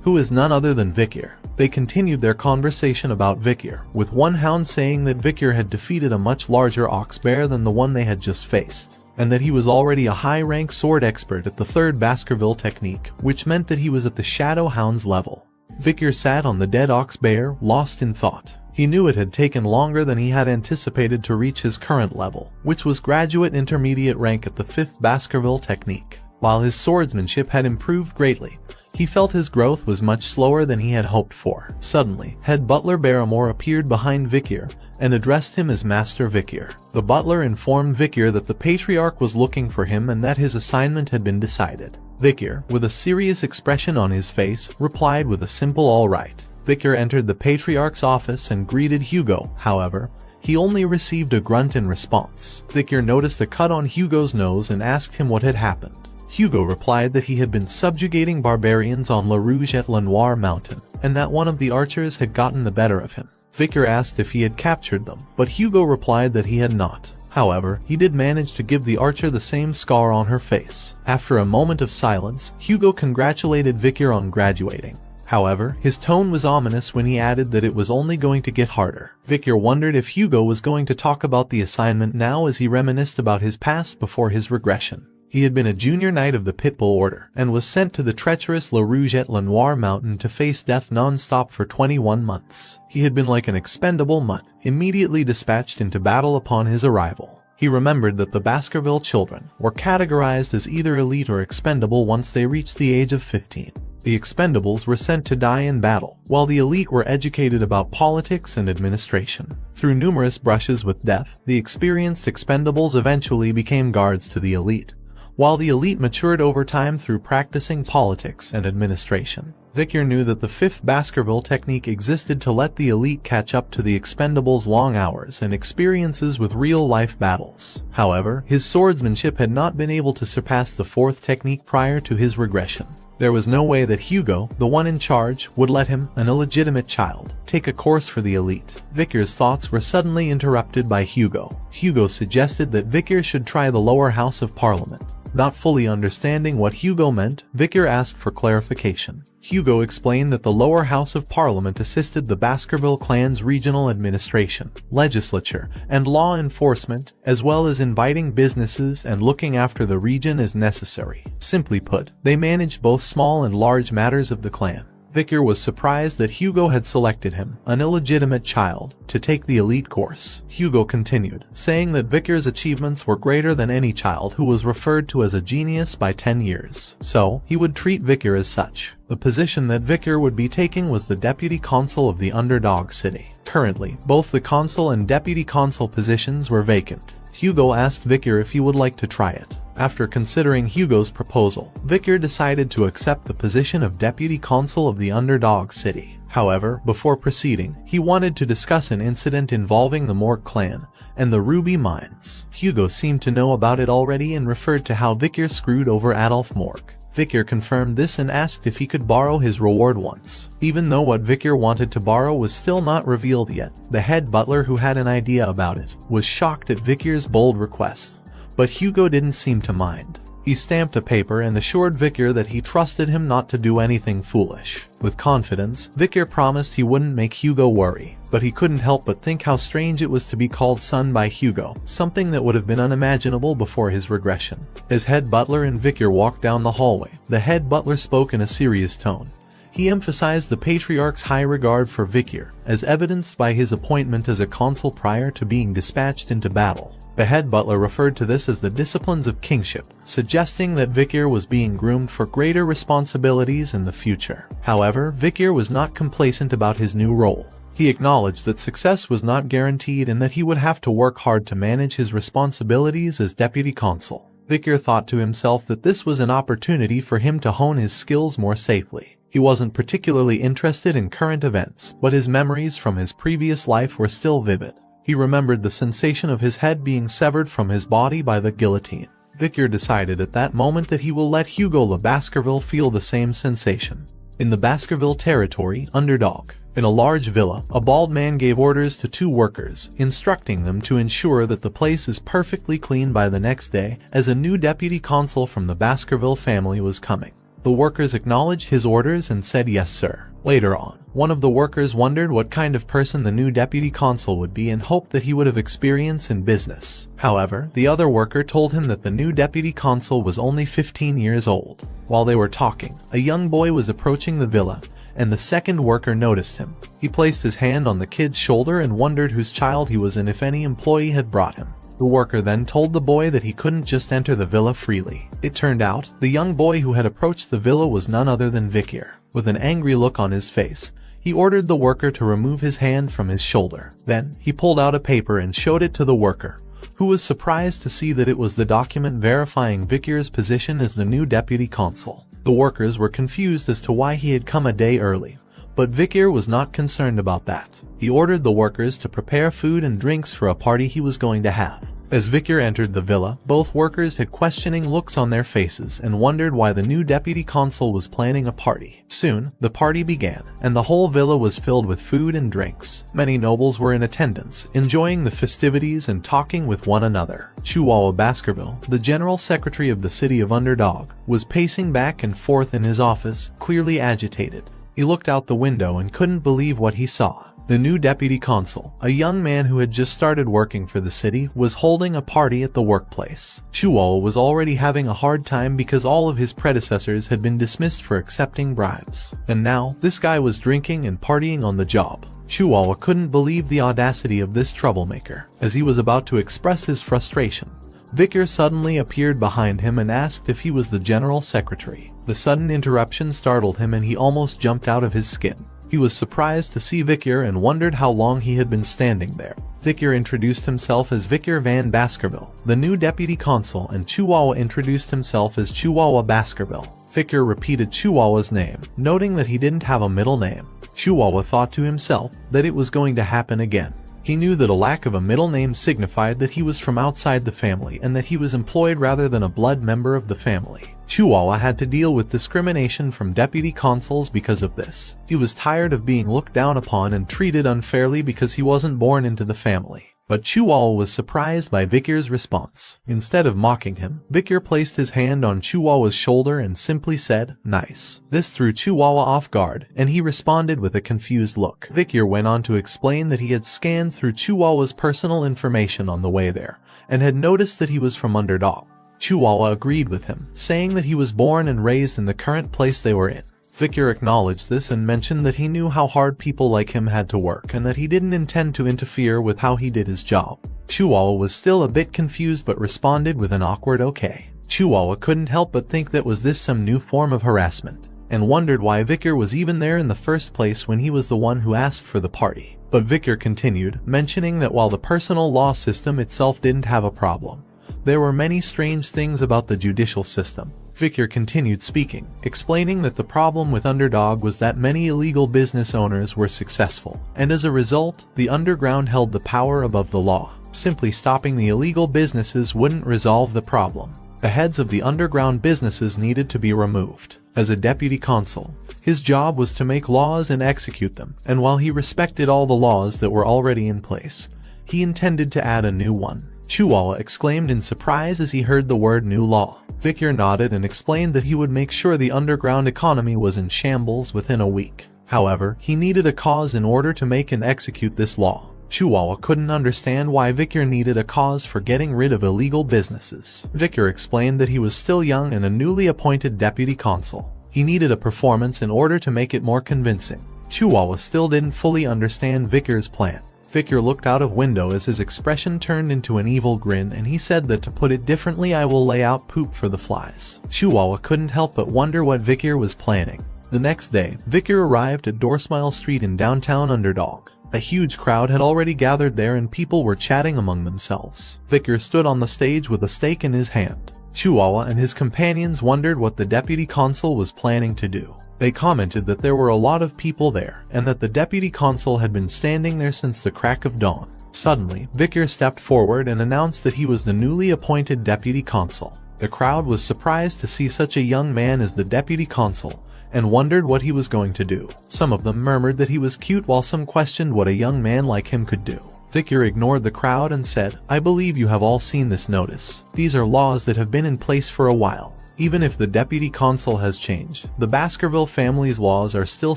who is none other than Vikir. They continued their conversation about Vikir, with one hound saying that Vikir had defeated a much larger ox bear than the one they had just faced, and that he was already a high-rank sword expert at the 3rd Baskerville technique, which meant that he was at the Shadow Hound's level. Vikir sat on the dead ox bear, lost in thought. He knew it had taken longer than he had anticipated to reach his current level, which was graduate intermediate rank at the 5th Baskerville technique. While his swordsmanship had improved greatly, he felt his growth was much slower than he had hoped for. Suddenly, head butler Barrymore appeared behind Vikir and addressed him as Master Vikir. The butler informed Vikir that the Patriarch was looking for him and that his assignment had been decided. Vikir, with a serious expression on his face, replied with a simple "all right." Vikir entered the Patriarch's office and greeted Hugo. However, he only received a grunt in response. Vikir noticed a cut on Hugo's nose and asked him what had happened. Hugo replied that he had been subjugating barbarians on La Rouge et La Noire mountain, and that one of the archers had gotten the better of him. Vikir asked if he had captured them, but Hugo replied that he had not. However, he did manage to give the archer the same scar on her face. After a moment of silence, Hugo congratulated Vikir on graduating. However, his tone was ominous when he added that it was only going to get harder. Vikir wondered if Hugo was going to talk about the assignment now as he reminisced about his past before his regression. He had been a junior knight of the Pitbull Order, and was sent to the treacherous La Rouge et La Noire mountain to face death non-stop for 21 months. He had been like an expendable mutt, immediately dispatched into battle upon his arrival. He remembered that the Baskerville children were categorized as either elite or expendable once they reached the age of 15. The expendables were sent to die in battle, while the elite were educated about politics and administration. Through numerous brushes with death, the experienced expendables eventually became guards to the elite, while the elite matured over time through practicing politics and administration. Vikir knew that the 5th Baskerville technique existed to let the elite catch up to the expendables' long hours and experiences with real-life battles. However, his swordsmanship had not been able to surpass the 4th technique prior to his regression. There was no way that Hugo, the one in charge, would let him, an illegitimate child, take a course for the elite. Vikir's thoughts were suddenly interrupted by Hugo. Hugo suggested that Vikir should try the lower house of parliament. Not fully understanding what Hugo meant, Vikir asked for clarification. Hugo explained that the lower house of parliament assisted the Baskerville clan's regional administration, legislature, and law enforcement, as well as inviting businesses and looking after the region as necessary. Simply put, they managed both small and large matters of the clan. Vikir was surprised that Hugo had selected him, an illegitimate child, to take the elite course. Hugo continued, saying that Vikir's achievements were greater than any child who was referred to as a genius by 10 years. So, he would treat Vikir as such. The position that Vikir would be taking was the deputy consul of the underdog city. Currently, both the consul and deputy consul positions were vacant. Hugo asked Vikir if he would like to try it. After considering Hugo's proposal, Vikir decided to accept the position of deputy consul of the underdog city. However, before proceeding, he wanted to discuss an incident involving the Mork clan and the Ruby Mines. Hugo seemed to know about it already and referred to how Vikir screwed over Adolf Mork. Vikir confirmed this and asked if he could borrow his reward once. Even though what Vikir wanted to borrow was still not revealed yet, the head butler, who had an idea about it, was shocked at Vikir's bold request. But Hugo didn't seem to mind. He stamped a paper and assured Vikir that he trusted him not to do anything foolish. With confidence, Vikir promised he wouldn't make Hugo worry, but he couldn't help but think how strange it was to be called son by Hugo, something that would have been unimaginable before his regression. As head butler and Vikir walked down the hallway, the head butler spoke in a serious tone. He emphasized the Patriarch's high regard for Vikir, as evidenced by his appointment as a consul prior to being dispatched into battle. The head butler referred to this as the disciplines of kingship, suggesting that Vikir was being groomed for greater responsibilities in the future. However, Vikir was not complacent about his new role. He acknowledged that success was not guaranteed and that he would have to work hard to manage his responsibilities as deputy consul. Vicar thought to himself that this was an opportunity for him to hone his skills more safely. He wasn't particularly interested in current events, but his memories from his previous life were still vivid. He remembered the sensation of his head being severed from his body by the guillotine. Vicar decided at that moment that he will let Hugo Le Baskerville feel the same sensation. In the Baskerville territory, Underdog. In a large villa, a bald man gave orders to 2 workers, instructing them to ensure that the place is perfectly clean by the next day, as a new deputy consul from the Baskerville family was coming. The workers acknowledged his orders and said yes sir. Later on, one of the workers wondered what kind of person the new deputy consul would be and hoped that he would have experience in business. However, the other worker told him that the new deputy consul was only 15 years old. While they were talking, a young boy was approaching the villa, and the second worker noticed him. He placed his hand on the kid's shoulder and wondered whose child he was and if any employee had brought him. The worker then told the boy that he couldn't just enter the villa freely. It turned out, the young boy who had approached the villa was none other than Vicar. With an angry look on his face, he ordered the worker to remove his hand from his shoulder. Then, he pulled out a paper and showed it to the worker, who was surprised to see that it was the document verifying Vicar's position as the new deputy consul. The workers were confused as to why he had come a day early, but Vicar was not concerned about that. He ordered the workers to prepare food and drinks for a party he was going to have. As Vicar entered the villa, both workers had questioning looks on their faces and wondered why the new deputy consul was planning a party. Soon, the party began, and the whole villa was filled with food and drinks. Many nobles were in attendance, enjoying the festivities and talking with one another. Chihuahua Baskerville, the general secretary of the city of Underdog, was pacing back and forth in his office, clearly agitated. He looked out the window and couldn't believe what he saw. The new deputy consul, a young man who had just started working for the city, was holding a party at the workplace. Chihuahua was already having a hard time because all of his predecessors had been dismissed for accepting bribes. And now, this guy was drinking and partying on the job. Chihuahua couldn't believe the audacity of this troublemaker. As he was about to express his frustration, Vicar suddenly appeared behind him and asked if he was the general secretary. The sudden interruption startled him and he almost jumped out of his skin. He was surprised to see Vicar and wondered how long he had been standing there. Vicar introduced himself as Vicar Van Baskerville, the new deputy consul, and Chihuahua introduced himself as Chihuahua Baskerville. Vicar repeated Chihuahua's name, noting that he didn't have a middle name. Chihuahua thought to himself that it was going to happen again. He knew that a lack of a middle name signified that he was from outside the family and that he was employed rather than a blood member of the family. Chihuahua had to deal with discrimination from deputy consuls because of this. He was tired of being looked down upon and treated unfairly because he wasn't born into the family. But Chihuahua was surprised by Vicar's response. Instead of mocking him, Vicar placed his hand on Chihuahua's shoulder and simply said, "Nice." This threw Chihuahua off guard, and he responded with a confused look. Vicar went on to explain that he had scanned through Chihuahua's personal information on the way there, and had noticed that he was from Underdog. Chihuahua agreed with him, saying that he was born and raised in the current place they were in. Vicar acknowledged this and mentioned that he knew how hard people like him had to work and that he didn't intend to interfere with how he did his job. Chihuahua was still a bit confused but responded with an awkward okay. Chihuahua couldn't help but think that was this some new form of harassment, and wondered why Vicar was even there in the first place when he was the one who asked for the party. But Vicar continued, mentioning that while the personal law system itself didn't have a problem, there were many strange things about the judicial system. Vicar continued speaking, explaining that the problem with Underdog was that many illegal business owners were successful, and as a result, the underground held the power above the law. Simply stopping the illegal businesses wouldn't resolve the problem. The heads of the underground businesses needed to be removed. As a deputy consul, his job was to make laws and execute them, and while he respected all the laws that were already in place, he intended to add a new one. Chihuahua exclaimed in surprise as he heard the word new law. Vicar nodded and explained that he would make sure the underground economy was in shambles within a week. However, he needed a cause in order to make and execute this law. Chihuahua couldn't understand why Vicar needed a cause for getting rid of illegal businesses. Vicar explained that he was still young and a newly appointed deputy consul. He needed a performance in order to make it more convincing. Chihuahua still didn't fully understand Vicar's plan. Vicar looked out of window as his expression turned into an evil grin and he said that to put it differently, I will lay out poop for the flies. Chihuahua couldn't help but wonder what Vicar was planning. The next day, Vicar arrived at Doorsmile Street in downtown Underdog. A huge crowd had already gathered there and people were chatting among themselves. Vicar stood on the stage with a stake in his hand. Chihuahua and his companions wondered what the deputy consul was planning to do. They commented that there were a lot of people there, and that the deputy consul had been standing there since the crack of dawn. Suddenly, Vicar stepped forward and announced that he was the newly appointed deputy consul. The crowd was surprised to see such a young man as the deputy consul, and wondered what he was going to do. Some of them murmured that he was cute, while some questioned what a young man like him could do. Vicar ignored the crowd and said, "I believe you have all seen this notice. These are laws that have been in place for a while. Even if the deputy consul has changed, the Baskerville family's laws are still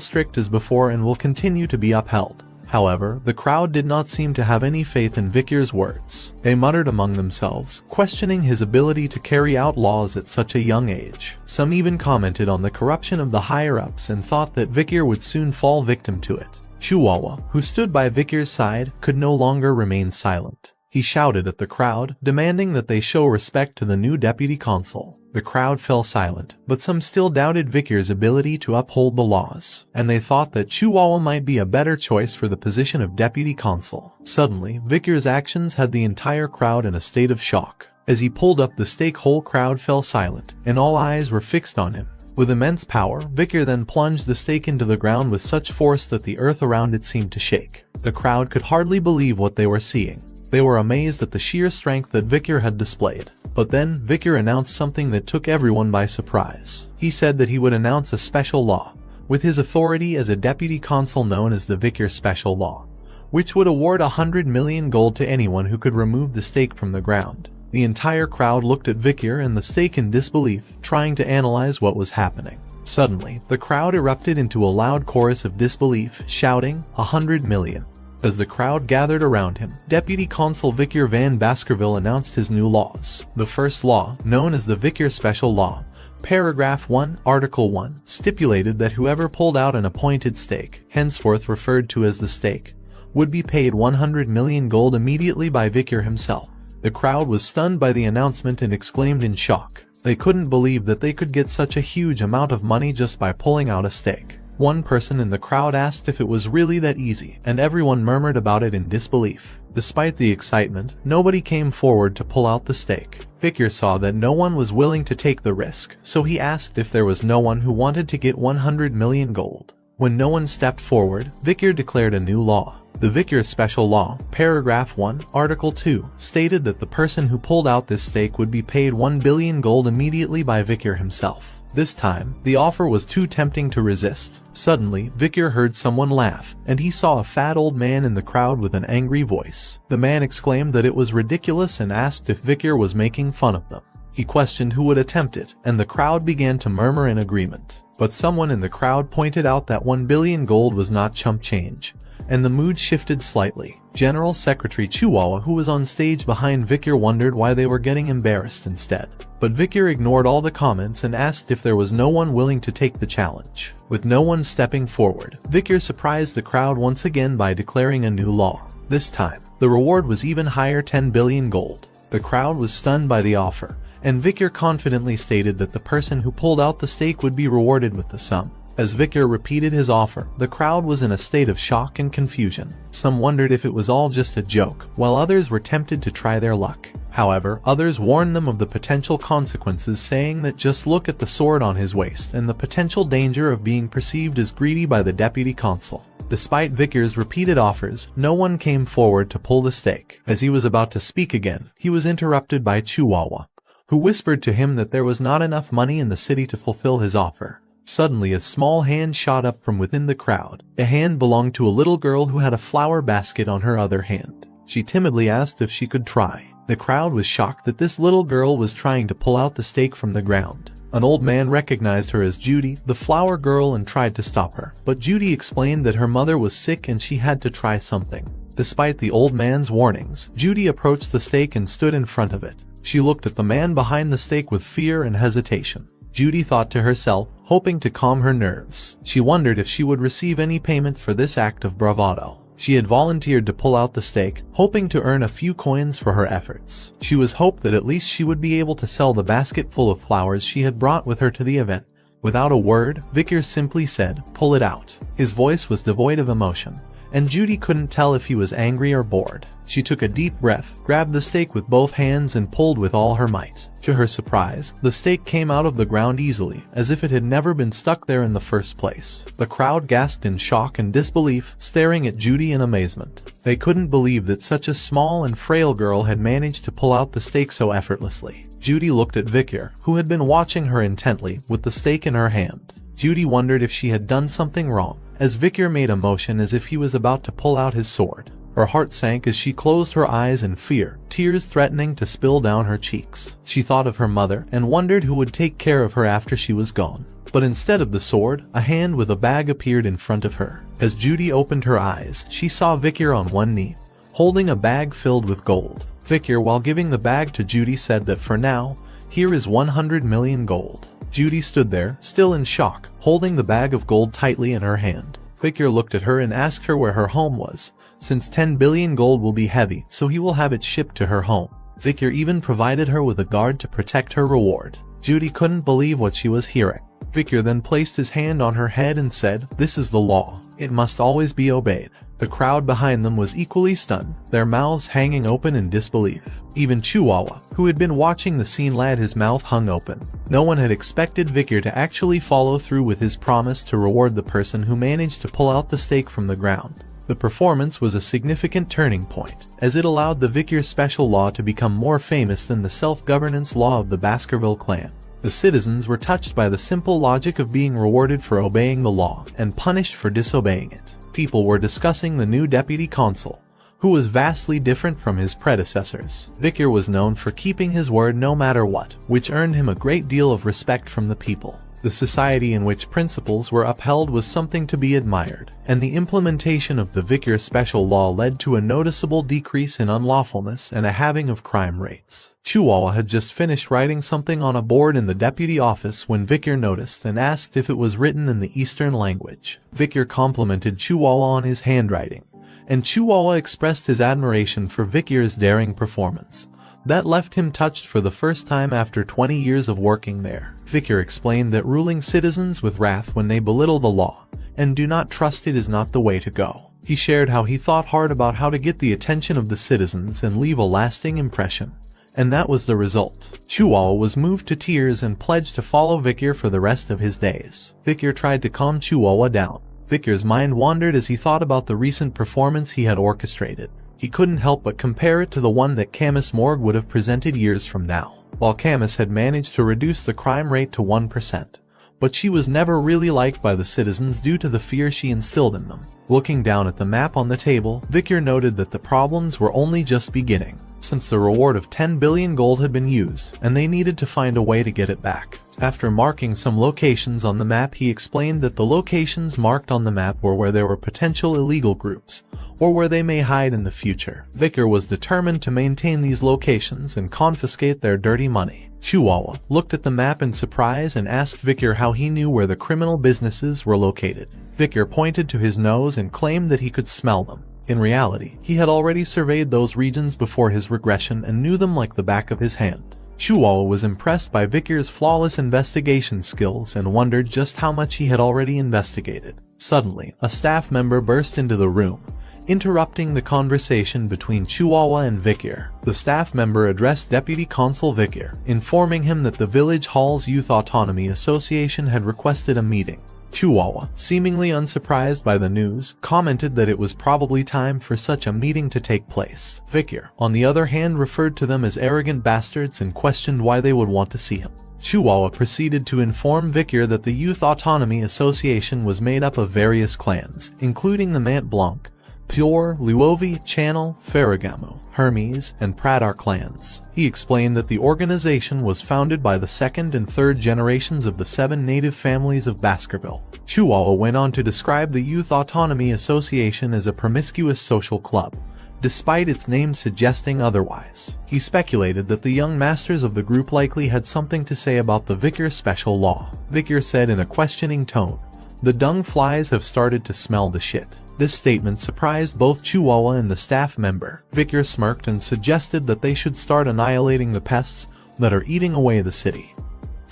strict as before and will continue to be upheld." However, the crowd did not seem to have any faith in Vicar's words. They muttered among themselves, questioning his ability to carry out laws at such a young age. Some even commented on the corruption of the higher-ups and thought that Vicar would soon fall victim to it. Chihuahua, who stood by Vicar's side, could no longer remain silent. He shouted at the crowd, demanding that they show respect to the new deputy consul. The crowd fell silent, but some still doubted Vicar's ability to uphold the laws, and they thought that Chihuahua might be a better choice for the position of deputy consul. Suddenly, Vicar's actions had the entire crowd in a state of shock. As he pulled up the stake, whole crowd fell silent, and all eyes were fixed on him. With immense power, Vicar then plunged the stake into the ground with such force that the earth around it seemed to shake. The crowd could hardly believe what they were seeing. They were amazed at the sheer strength that Vicar had displayed. But then, Vicar announced something that took everyone by surprise. He said that he would announce a special law, with his authority as a deputy consul known as the Vicar Special Law, which would award 100 million gold to anyone who could remove the stake from the ground. The entire crowd looked at Vicar and the stake in disbelief, trying to analyze what was happening. Suddenly, the crowd erupted into a loud chorus of disbelief, shouting, 100 million. As the crowd gathered around him, Deputy Consul Vicar Van Baskerville announced his new laws. The first law, known as the Vicar Special Law, Paragraph 1, Article 1, stipulated that whoever pulled out an appointed stake, henceforth referred to as the stake, would be paid 100 million gold immediately by Vicar himself. The crowd was stunned by the announcement and exclaimed in shock. They couldn't believe that they could get such a huge amount of money just by pulling out a stake. One person in the crowd asked if it was really that easy, and everyone murmured about it in disbelief. Despite the excitement, nobody came forward to pull out the stake. Vicar saw that no one was willing to take the risk, so he asked if there was no one who wanted to get 100 million gold. When no one stepped forward, Vicar declared a new law. The Vicar Special Law, Paragraph 1, Article 2, stated that the person who pulled out this stake would be paid 1 billion gold immediately by Vicar himself. This time, the offer was too tempting to resist. Suddenly, Vicar heard someone laugh, and he saw a fat old man in the crowd with an angry voice. The man exclaimed that it was ridiculous and asked if Vicar was making fun of them. He questioned who would attempt it, and the crowd began to murmur in agreement. But someone in the crowd pointed out that 1 billion gold was not chump change, and the mood shifted slightly. General Secretary Chihuahua, who was on stage behind Vicar, wondered why they were getting embarrassed instead. But Vicar ignored all the comments and asked if there was no one willing to take the challenge. With no one stepping forward, Vicar surprised the crowd once again by declaring a new law. This time, the reward was even higher, 10 billion gold. The crowd was stunned by the offer, and Vicar confidently stated that the person who pulled out the stake would be rewarded with the sum. As Vicar repeated his offer, the crowd was in a state of shock and confusion. Some wondered if it was all just a joke, while others were tempted to try their luck. However, others warned them of the potential consequences, saying that just look at the sword on his waist and the potential danger of being perceived as greedy by the deputy consul. Despite Vicar's repeated offers, no one came forward to pull the stake. As he was about to speak again, he was interrupted by Chihuahua, who whispered to him that there was not enough money in the city to fulfill his offer. Suddenly, a small hand shot up from within the crowd. The hand belonged to a little girl who had a flower basket on her other hand. She timidly asked if she could try. The crowd was shocked that this little girl was trying to pull out the stake from the ground. An old man recognized her as Judy, the flower girl, and tried to stop her. But Judy explained that her mother was sick and she had to try something. Despite the old man's warnings, Judy approached the stake and stood in front of it. She looked at the man behind the stake with fear and hesitation. Judy thought to herself, hoping to calm her nerves. She wondered if she would receive any payment for this act of bravado. She had volunteered to pull out the stake, hoping to earn a few coins for her efforts. She was hoped that at least she would be able to sell the basket full of flowers she had brought with her to the event. Without a word, Vicar simply said, "Pull it out." His voice was devoid of emotion, and Judy couldn't tell if he was angry or bored. She took a deep breath, grabbed the stake with both hands and pulled with all her might. To her surprise, the stake came out of the ground easily, as if it had never been stuck there in the first place. The crowd gasped in shock and disbelief, staring at Judy in amazement. They couldn't believe that such a small and frail girl had managed to pull out the stake so effortlessly. Judy looked at Victor, who had been watching her intently, with the stake in her hand. Judy wondered if she had done something wrong, as Victor made a motion as if he was about to pull out his sword. Her heart sank as she closed her eyes in fear, tears threatening to spill down her cheeks. She thought of her mother and wondered who would take care of her after she was gone. But instead of the sword, a hand with a bag appeared in front of her. As Judy opened her eyes, she saw Victor on one knee, holding a bag filled with gold. Victor, while giving the bag to Judy, said that for now, here is 100 million gold. Judy stood there, still in shock, holding the bag of gold tightly in her hand. Victor looked at her and asked her where her home was, since 10 billion gold will be heavy, so he will have it shipped to her home. Victor even provided her with a guard to protect her reward. Judy couldn't believe what she was hearing. Victor then placed his hand on her head and said, "This is the law. It must always be obeyed." The crowd behind them was equally stunned, their mouths hanging open in disbelief. Even Chihuahua, who had been watching the scene, had his mouth hung open. No one had expected Victor to actually follow through with his promise to reward the person who managed to pull out the stake from the ground. The performance was a significant turning point, as it allowed the Victor special law to become more famous than the self-governance law of the Baskerville clan. The citizens were touched by the simple logic of being rewarded for obeying the law and punished for disobeying it. People were discussing the new deputy consul, who was vastly different from his predecessors. Victor was known for keeping his word no matter what, which earned him a great deal of respect from the people. The society in which principles were upheld was something to be admired, and the implementation of the Victor special law led to a noticeable decrease in unlawfulness and a halving of crime rates. Chihuahua had just finished writing something on a board in the deputy office when Victor noticed and asked if it was written in the Eastern language. Victor complimented Chihuahua on his handwriting, and Chihuahua expressed his admiration for Victor's daring performance. That left him touched for the first time after 20 years of working there. Victor explained that ruling citizens with wrath when they belittle the law and do not trust it is not the way to go. He shared how he thought hard about how to get the attention of the citizens and leave a lasting impression. And that was the result. Chihuahua was moved to tears and pledged to follow Victor for the rest of his days. Victor tried to calm Chihuahua down. Victor's mind wandered as he thought about the recent performance he had orchestrated. He couldn't help but compare it to the one that Camus Morgue would have presented years from now. While Camus had managed to reduce the crime rate to 1%, but she was never really liked by the citizens due to the fear she instilled in them. Looking down at the map on the table, Victor noted that the problems were only just beginning, since the reward of 10 billion gold had been used, and they needed to find a way to get it back. After marking some locations on the map, he explained that the locations marked on the map were where there were potential illegal groups, or where they may hide in the future. Victor was determined to maintain these locations and confiscate their dirty money. Chihuahua looked at the map in surprise and asked Victor how he knew where the criminal businesses were located. Victor pointed to his nose and claimed that he could smell them. In reality, he had already surveyed those regions before his regression and knew them like the back of his hand. Chihuahua was impressed by Victor's flawless investigation skills and wondered just how much he had already investigated. Suddenly, a staff member burst into the room, interrupting the conversation between Chihuahua and Victor. The staff member addressed Deputy Consul Victor, informing him that the Village Hall's Youth Autonomy Association had requested a meeting. Chihuahua, seemingly unsurprised by the news, commented that it was probably time for such a meeting to take place. Victor, on the other hand, referred to them as arrogant bastards and questioned why they would want to see him. Chihuahua proceeded to inform Victor that the Youth Autonomy Association was made up of various clans, including the Mant Blanc, Pure, Luovi, Channel, Ferragamo, Hermes, and Pradar clans. He explained that the organization was founded by the second and third generations of the 7 native families of Baskerville. Chihuahua went on to describe the Youth Autonomy Association as a promiscuous social club, despite its name suggesting otherwise. He speculated that the young masters of the group likely had something to say about the Victor special law. Victor said in a questioning tone, "The dung flies have started to smell the shit." This statement surprised both Chihuahua and the staff member. Victor smirked and suggested that they should start annihilating the pests that are eating away the city.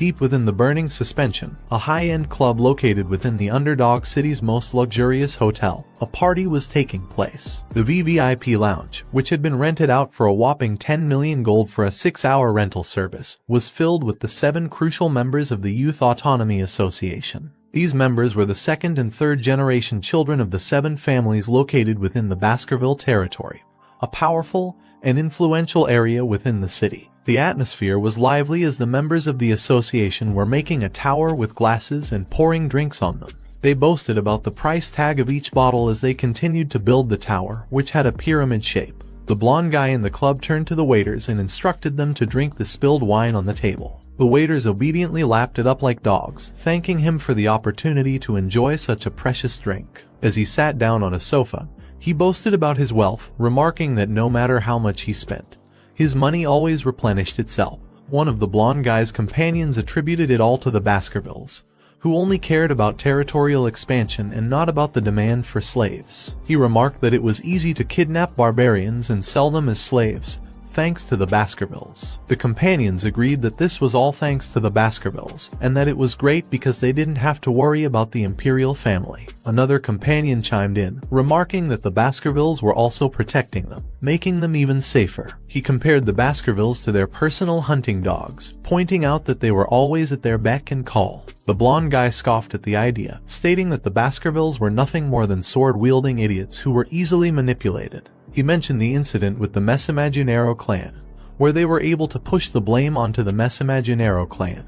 Deep within the burning suspension, a high-end club located within the underdog city's most luxurious hotel, a party was taking place. The VVIP lounge, which had been rented out for a whopping 10 million gold for a 6-hour rental service, was filled with the 7 crucial members of the Youth Autonomy Association. These members were the second and third generation children of the 7 families located within the Baskerville territory, a powerful and influential area within the city. The atmosphere was lively as the members of the association were making a tower with glasses and pouring drinks on them. They boasted about the price tag of each bottle as they continued to build the tower, which had a pyramid shape. The blonde guy in the club turned to the waiters and instructed them to drink the spilled wine on the table. The waiters obediently lapped it up like dogs, thanking him for the opportunity to enjoy such a precious drink. As he sat down on a sofa, he boasted about his wealth, remarking that no matter how much he spent, his money always replenished itself. One of the blonde guy's companions attributed it all to the Baskervilles, who only cared about territorial expansion and not about the demand for slaves. He remarked that it was easy to kidnap barbarians and sell them as slaves, thanks to the Baskervilles. The companions agreed that this was all thanks to the Baskervilles, and that it was great because they didn't have to worry about the imperial family. Another companion chimed in, remarking that the Baskervilles were also protecting them, making them even safer. He compared the Baskervilles to their personal hunting dogs, pointing out that they were always at their beck and call. The blonde guy scoffed at the idea, stating that the Baskervilles were nothing more than sword-wielding idiots who were easily manipulated. He mentioned the incident with the Messimaginero clan, where they were able to push the blame onto the Messimaginero clan,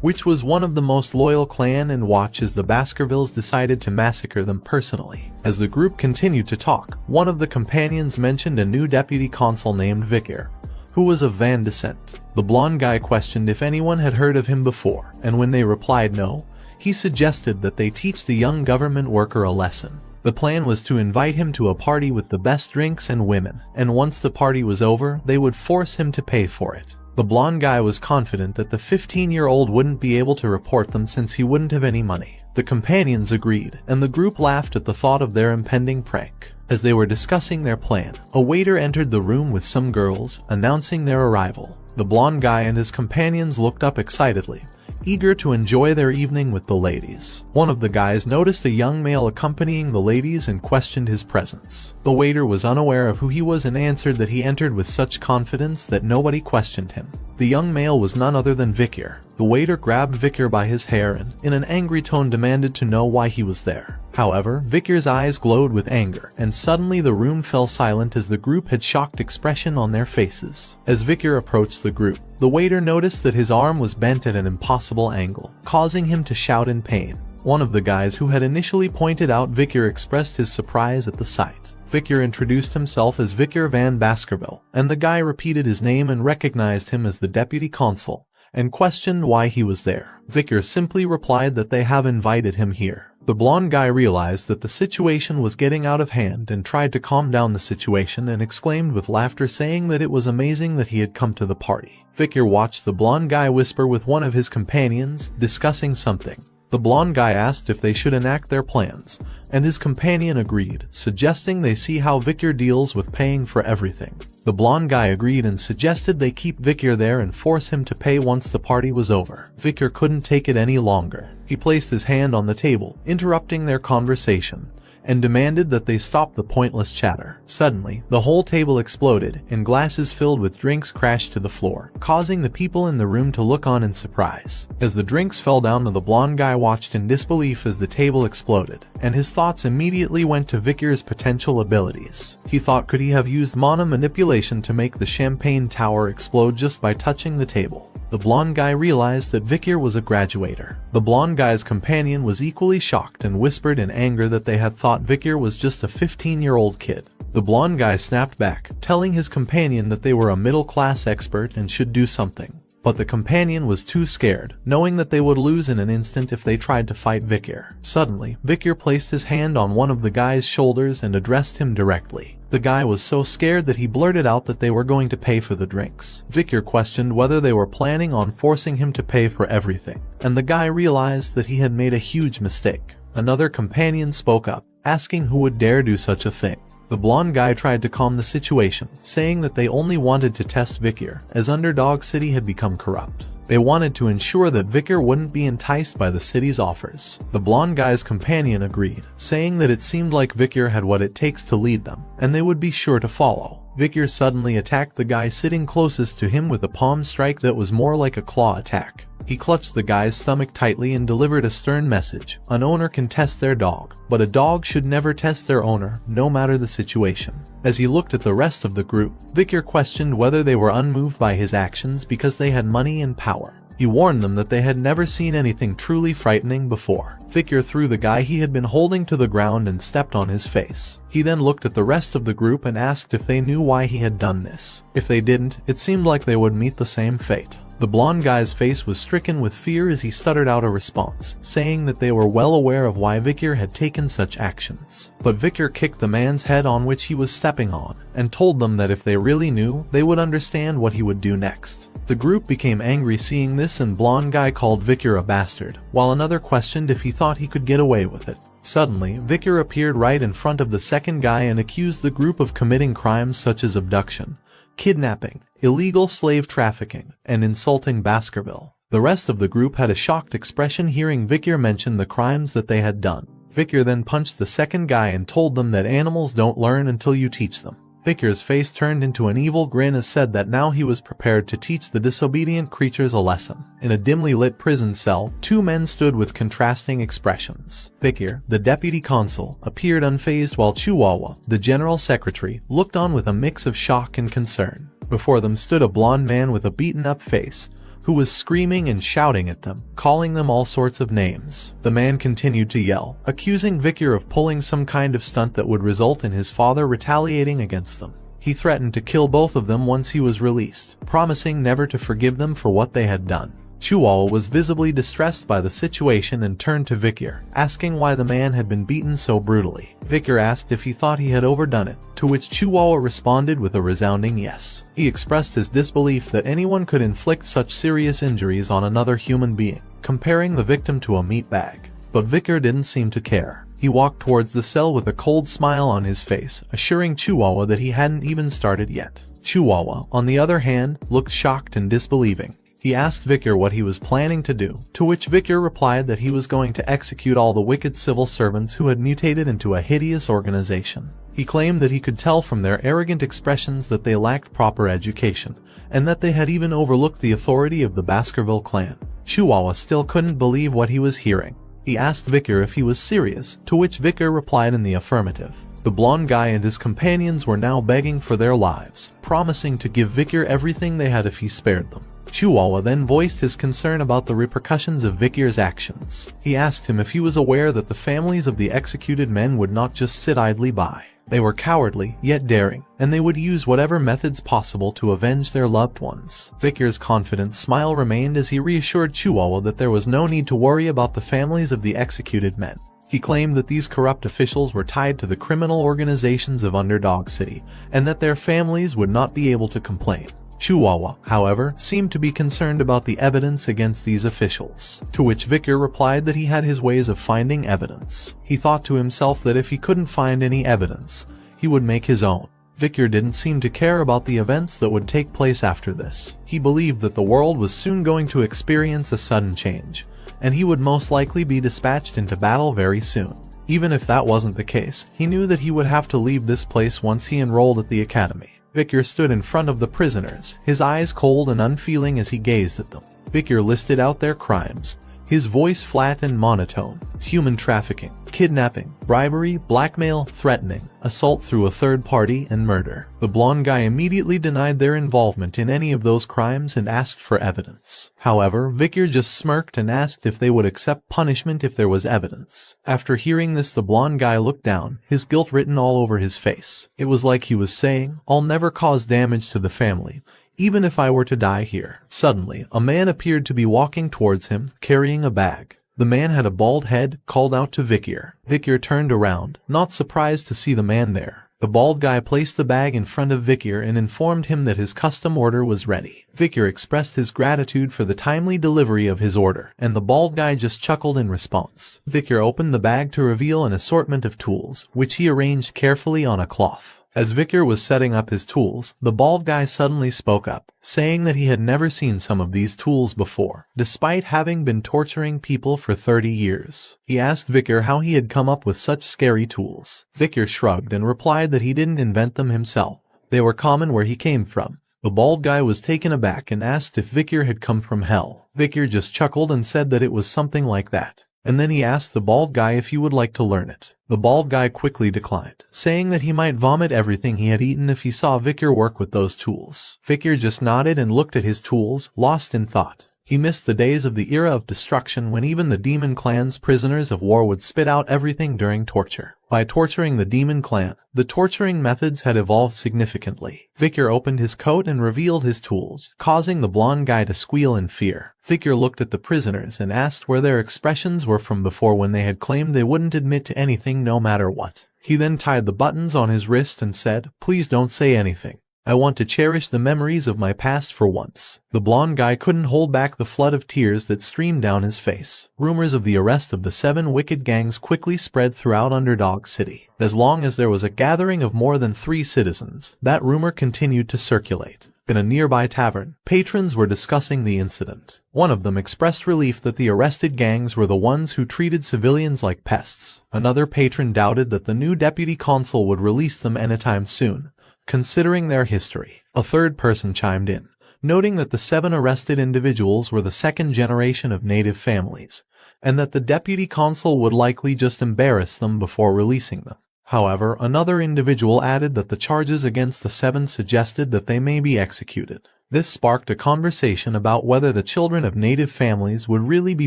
which was one of the most loyal clan, and watch as the Baskervilles decided to massacre them personally. As the group continued to talk, one of the companions mentioned a new deputy consul named Vicar, who was of Van descent. The blonde guy questioned if anyone had heard of him before, and when they replied no, he suggested that they teach the young government worker a lesson. The plan was to invite him to a party with the best drinks and women, and once the party was over, they would force him to pay for it. The blonde guy was confident that the 15-year-old wouldn't be able to report them since he wouldn't have any money. The companions agreed, and the group laughed at the thought of their impending prank. As they were discussing their plan, a waiter entered the room with some girls, announcing their arrival. The blonde guy and his companions looked up excitedly, eager to enjoy their evening with the ladies. One of the guys noticed a young male accompanying the ladies and questioned his presence. The waiter was unaware of who he was and answered that he entered with such confidence that nobody questioned him. The young male was none other than Vicar. The waiter grabbed Vicar by his hair and, in an angry tone, demanded to know why he was there. However, Vicar's eyes glowed with anger, and suddenly the room fell silent as the group had shocked expression on their faces. As Vicar approached the group, the waiter noticed that his arm was bent at an impossible angle, causing him to shout in pain. One of the guys who had initially pointed out Vicar expressed his surprise at the sight. Vicar introduced himself as Vicar Van Baskerville, and the guy repeated his name and recognized him as the deputy consul, and questioned why he was there. Vicar simply replied that they have invited him here. The blonde guy realized that the situation was getting out of hand and tried to calm down the situation and exclaimed with laughter, saying that it was amazing that he had come to the party. Vicar watched the blonde guy whisper with one of his companions, discussing something. The blonde guy asked if they should enact their plans, and his companion agreed, suggesting they see how Vicar deals with paying for everything. The blonde guy agreed and suggested they keep Vicar there and force him to pay once the party was over. Vicar couldn't take it any longer. He placed his hand on the table, interrupting their conversation, and demanded that they stop the pointless chatter. Suddenly, the whole table exploded, and glasses filled with drinks crashed to the floor, causing the people in the room to look on in surprise. As the drinks fell down, the blonde guy watched in disbelief as the table exploded, and his thoughts immediately went to Vicar's potential abilities. He thought, could he have used mana manipulation to make the champagne tower explode just by touching the table? The blonde guy realized that Vicar was a graduator. The blonde guy's companion was equally shocked and whispered in anger that they had thought Vicar was just a 15-year-old kid. The blonde guy snapped back, telling his companion that they were a middle-class expert and should do something. But the companion was too scared, knowing that they would lose in an instant if they tried to fight Vicar. Suddenly, Vicar placed his hand on one of the guy's shoulders and addressed him directly. The guy was so scared that he blurted out that they were going to pay for the drinks. Vicar questioned whether they were planning on forcing him to pay for everything, and the guy realized that he had made a huge mistake. Another companion spoke up, asking who would dare do such a thing. The blonde guy tried to calm the situation, saying that they only wanted to test Vicar, as Underdog City had become corrupt. They wanted to ensure that Vicar wouldn't be enticed by the city's offers. The blonde guy's companion agreed, saying that it seemed like Vicar had what it takes to lead them, and they would be sure to follow. Vicar suddenly attacked the guy sitting closest to him with a palm strike that was more like a claw attack. He clutched the guy's stomach tightly and delivered a stern message. An owner can test their dog, but a dog should never test their owner, no matter the situation. As he looked at the rest of the group, Vicar questioned whether they were unmoved by his actions because they had money and power. He warned them that they had never seen anything truly frightening before. Vicar threw the guy he had been holding to the ground and stepped on his face. He then looked at the rest of the group and asked if they knew why he had done this. If they didn't, it seemed like they would meet the same fate. The blonde guy's face was stricken with fear as he stuttered out a response, saying that they were well aware of why Vicar had taken such actions. But Vicar kicked the man's head on which he was stepping on, and told them that if they really knew, they would understand what he would do next. The group became angry seeing this, and blonde guy called Vicar a bastard, while another questioned if he thought he could get away with it. Suddenly, Vicar appeared right in front of the second guy and accused the group of committing crimes such as abduction, kidnapping, illegal slave trafficking, and insulting Baskerville. The rest of the group had a shocked expression hearing Vicar mention the crimes that they had done. Vicar then punched the second guy and told them that animals don't learn until you teach them. Vicar's face turned into an evil grin as said that now he was prepared to teach the disobedient creatures a lesson. In a dimly lit prison cell, two men stood with contrasting expressions. Vicar, the deputy consul, appeared unfazed while Chihuahua, the general secretary, looked on with a mix of shock and concern. Before them stood a blonde man with a beaten-up face, who was screaming and shouting at them, calling them all sorts of names. The man continued to yell, accusing Vicar of pulling some kind of stunt that would result in his father retaliating against them. He threatened to kill both of them once he was released, promising never to forgive them for what they had done. Chihuahua was visibly distressed by the situation and turned to Vicar, asking why the man had been beaten so brutally. Vicar asked if he thought he had overdone it, to which Chihuahua responded with a resounding yes. He expressed his disbelief that anyone could inflict such serious injuries on another human being, comparing the victim to a meat bag. But Vicar didn't seem to care. He walked towards the cell with a cold smile on his face, assuring Chihuahua that he hadn't even started yet. Chihuahua, on the other hand, looked shocked and disbelieving. He asked Vicar what he was planning to do, to which Vicar replied that he was going to execute all the wicked civil servants who had mutated into a hideous organization. He claimed that he could tell from their arrogant expressions that they lacked proper education, and that they had even overlooked the authority of the Baskerville clan. Chihuahua still couldn't believe what he was hearing. He asked Vicar if he was serious, to which Vicar replied in the affirmative. The blonde guy and his companions were now begging for their lives, promising to give Vicar everything they had if he spared them. Chihuahua then voiced his concern about the repercussions of Vicar's actions. He asked him if he was aware that the families of the executed men would not just sit idly by. They were cowardly, yet daring, and they would use whatever methods possible to avenge their loved ones. Vicar's confident smile remained as he reassured Chihuahua that there was no need to worry about the families of the executed men. He claimed that these corrupt officials were tied to the criminal organizations of Underdog City, and that their families would not be able to complain. Chihuahua, however, seemed to be concerned about the evidence against these officials, to which Vicar replied that he had his ways of finding evidence. He thought to himself that if he couldn't find any evidence, he would make his own. Vicar didn't seem to care about the events that would take place after this. He believed that the world was soon going to experience a sudden change, and he would most likely be dispatched into battle very soon. Even if that wasn't the case, he knew that he would have to leave this place once he enrolled at the academy. Vicar stood in front of the prisoners, his eyes cold and unfeeling as he gazed at them. Vicar listed out their crimes, his voice flat and monotone: human trafficking, kidnapping, bribery, blackmail, threatening, assault through a third party, and murder. The blonde guy immediately denied their involvement in any of those crimes and asked for evidence. However, Vicar just smirked and asked if they would accept punishment if there was evidence. After hearing this, the blonde guy looked down, his guilt written all over his face. It was like he was saying, "I'll never cause damage to the family, even if I were to die here." Suddenly, a man appeared to be walking towards him, carrying a bag. The man had a bald head, called out to Vicar. Vicar turned around, not surprised to see the man there. The bald guy placed the bag in front of Vicar and informed him that his custom order was ready. Vicar expressed his gratitude for the timely delivery of his order, and the bald guy just chuckled in response. Vicar opened the bag to reveal an assortment of tools, which he arranged carefully on a cloth. As Vicar was setting up his tools, the bald guy suddenly spoke up, saying that he had never seen some of these tools before, despite having been torturing people for 30 years. He asked Vicar how he had come up with such scary tools. Vicar shrugged and replied that he didn't invent them himself. They were common where he came from. The bald guy was taken aback and asked if Vicar had come from hell. Vicar just chuckled and said that it was something like that. And then he asked the bald guy if he would like to learn it. The bald guy quickly declined, saying that he might vomit everything he had eaten if he saw Vicar work with those tools. Vicar just nodded and looked at his tools, lost in thought. He missed the days of the era of destruction when even the demon clan's prisoners of war would spit out everything during torture. By torturing the demon clan, the torturing methods had evolved significantly. Vicar opened his coat and revealed his tools, causing the blonde guy to squeal in fear. Vicar looked at the prisoners and asked where their expressions were from before when they had claimed they wouldn't admit to anything no matter what. He then tied the buttons on his wrist and said, "Please don't say anything. I want to cherish the memories of my past for once." The blonde guy couldn't hold back the flood of tears that streamed down his face. Rumors of the arrest of the 7 wicked gangs quickly spread throughout Underdog City. As long as there was a gathering of more than 3 citizens, that rumor continued to circulate. In a nearby tavern, patrons were discussing the incident. One of them expressed relief that the arrested gangs were the ones who treated civilians like pests. Another patron doubted that the new deputy consul would release them anytime soon, considering their history. A third person chimed in, noting that the 7 arrested individuals were the 2nd generation of native families, and that the deputy consul would likely just embarrass them before releasing them. However, another individual added that the charges against the 7 suggested that they may be executed. This sparked a conversation about whether the children of native families would really be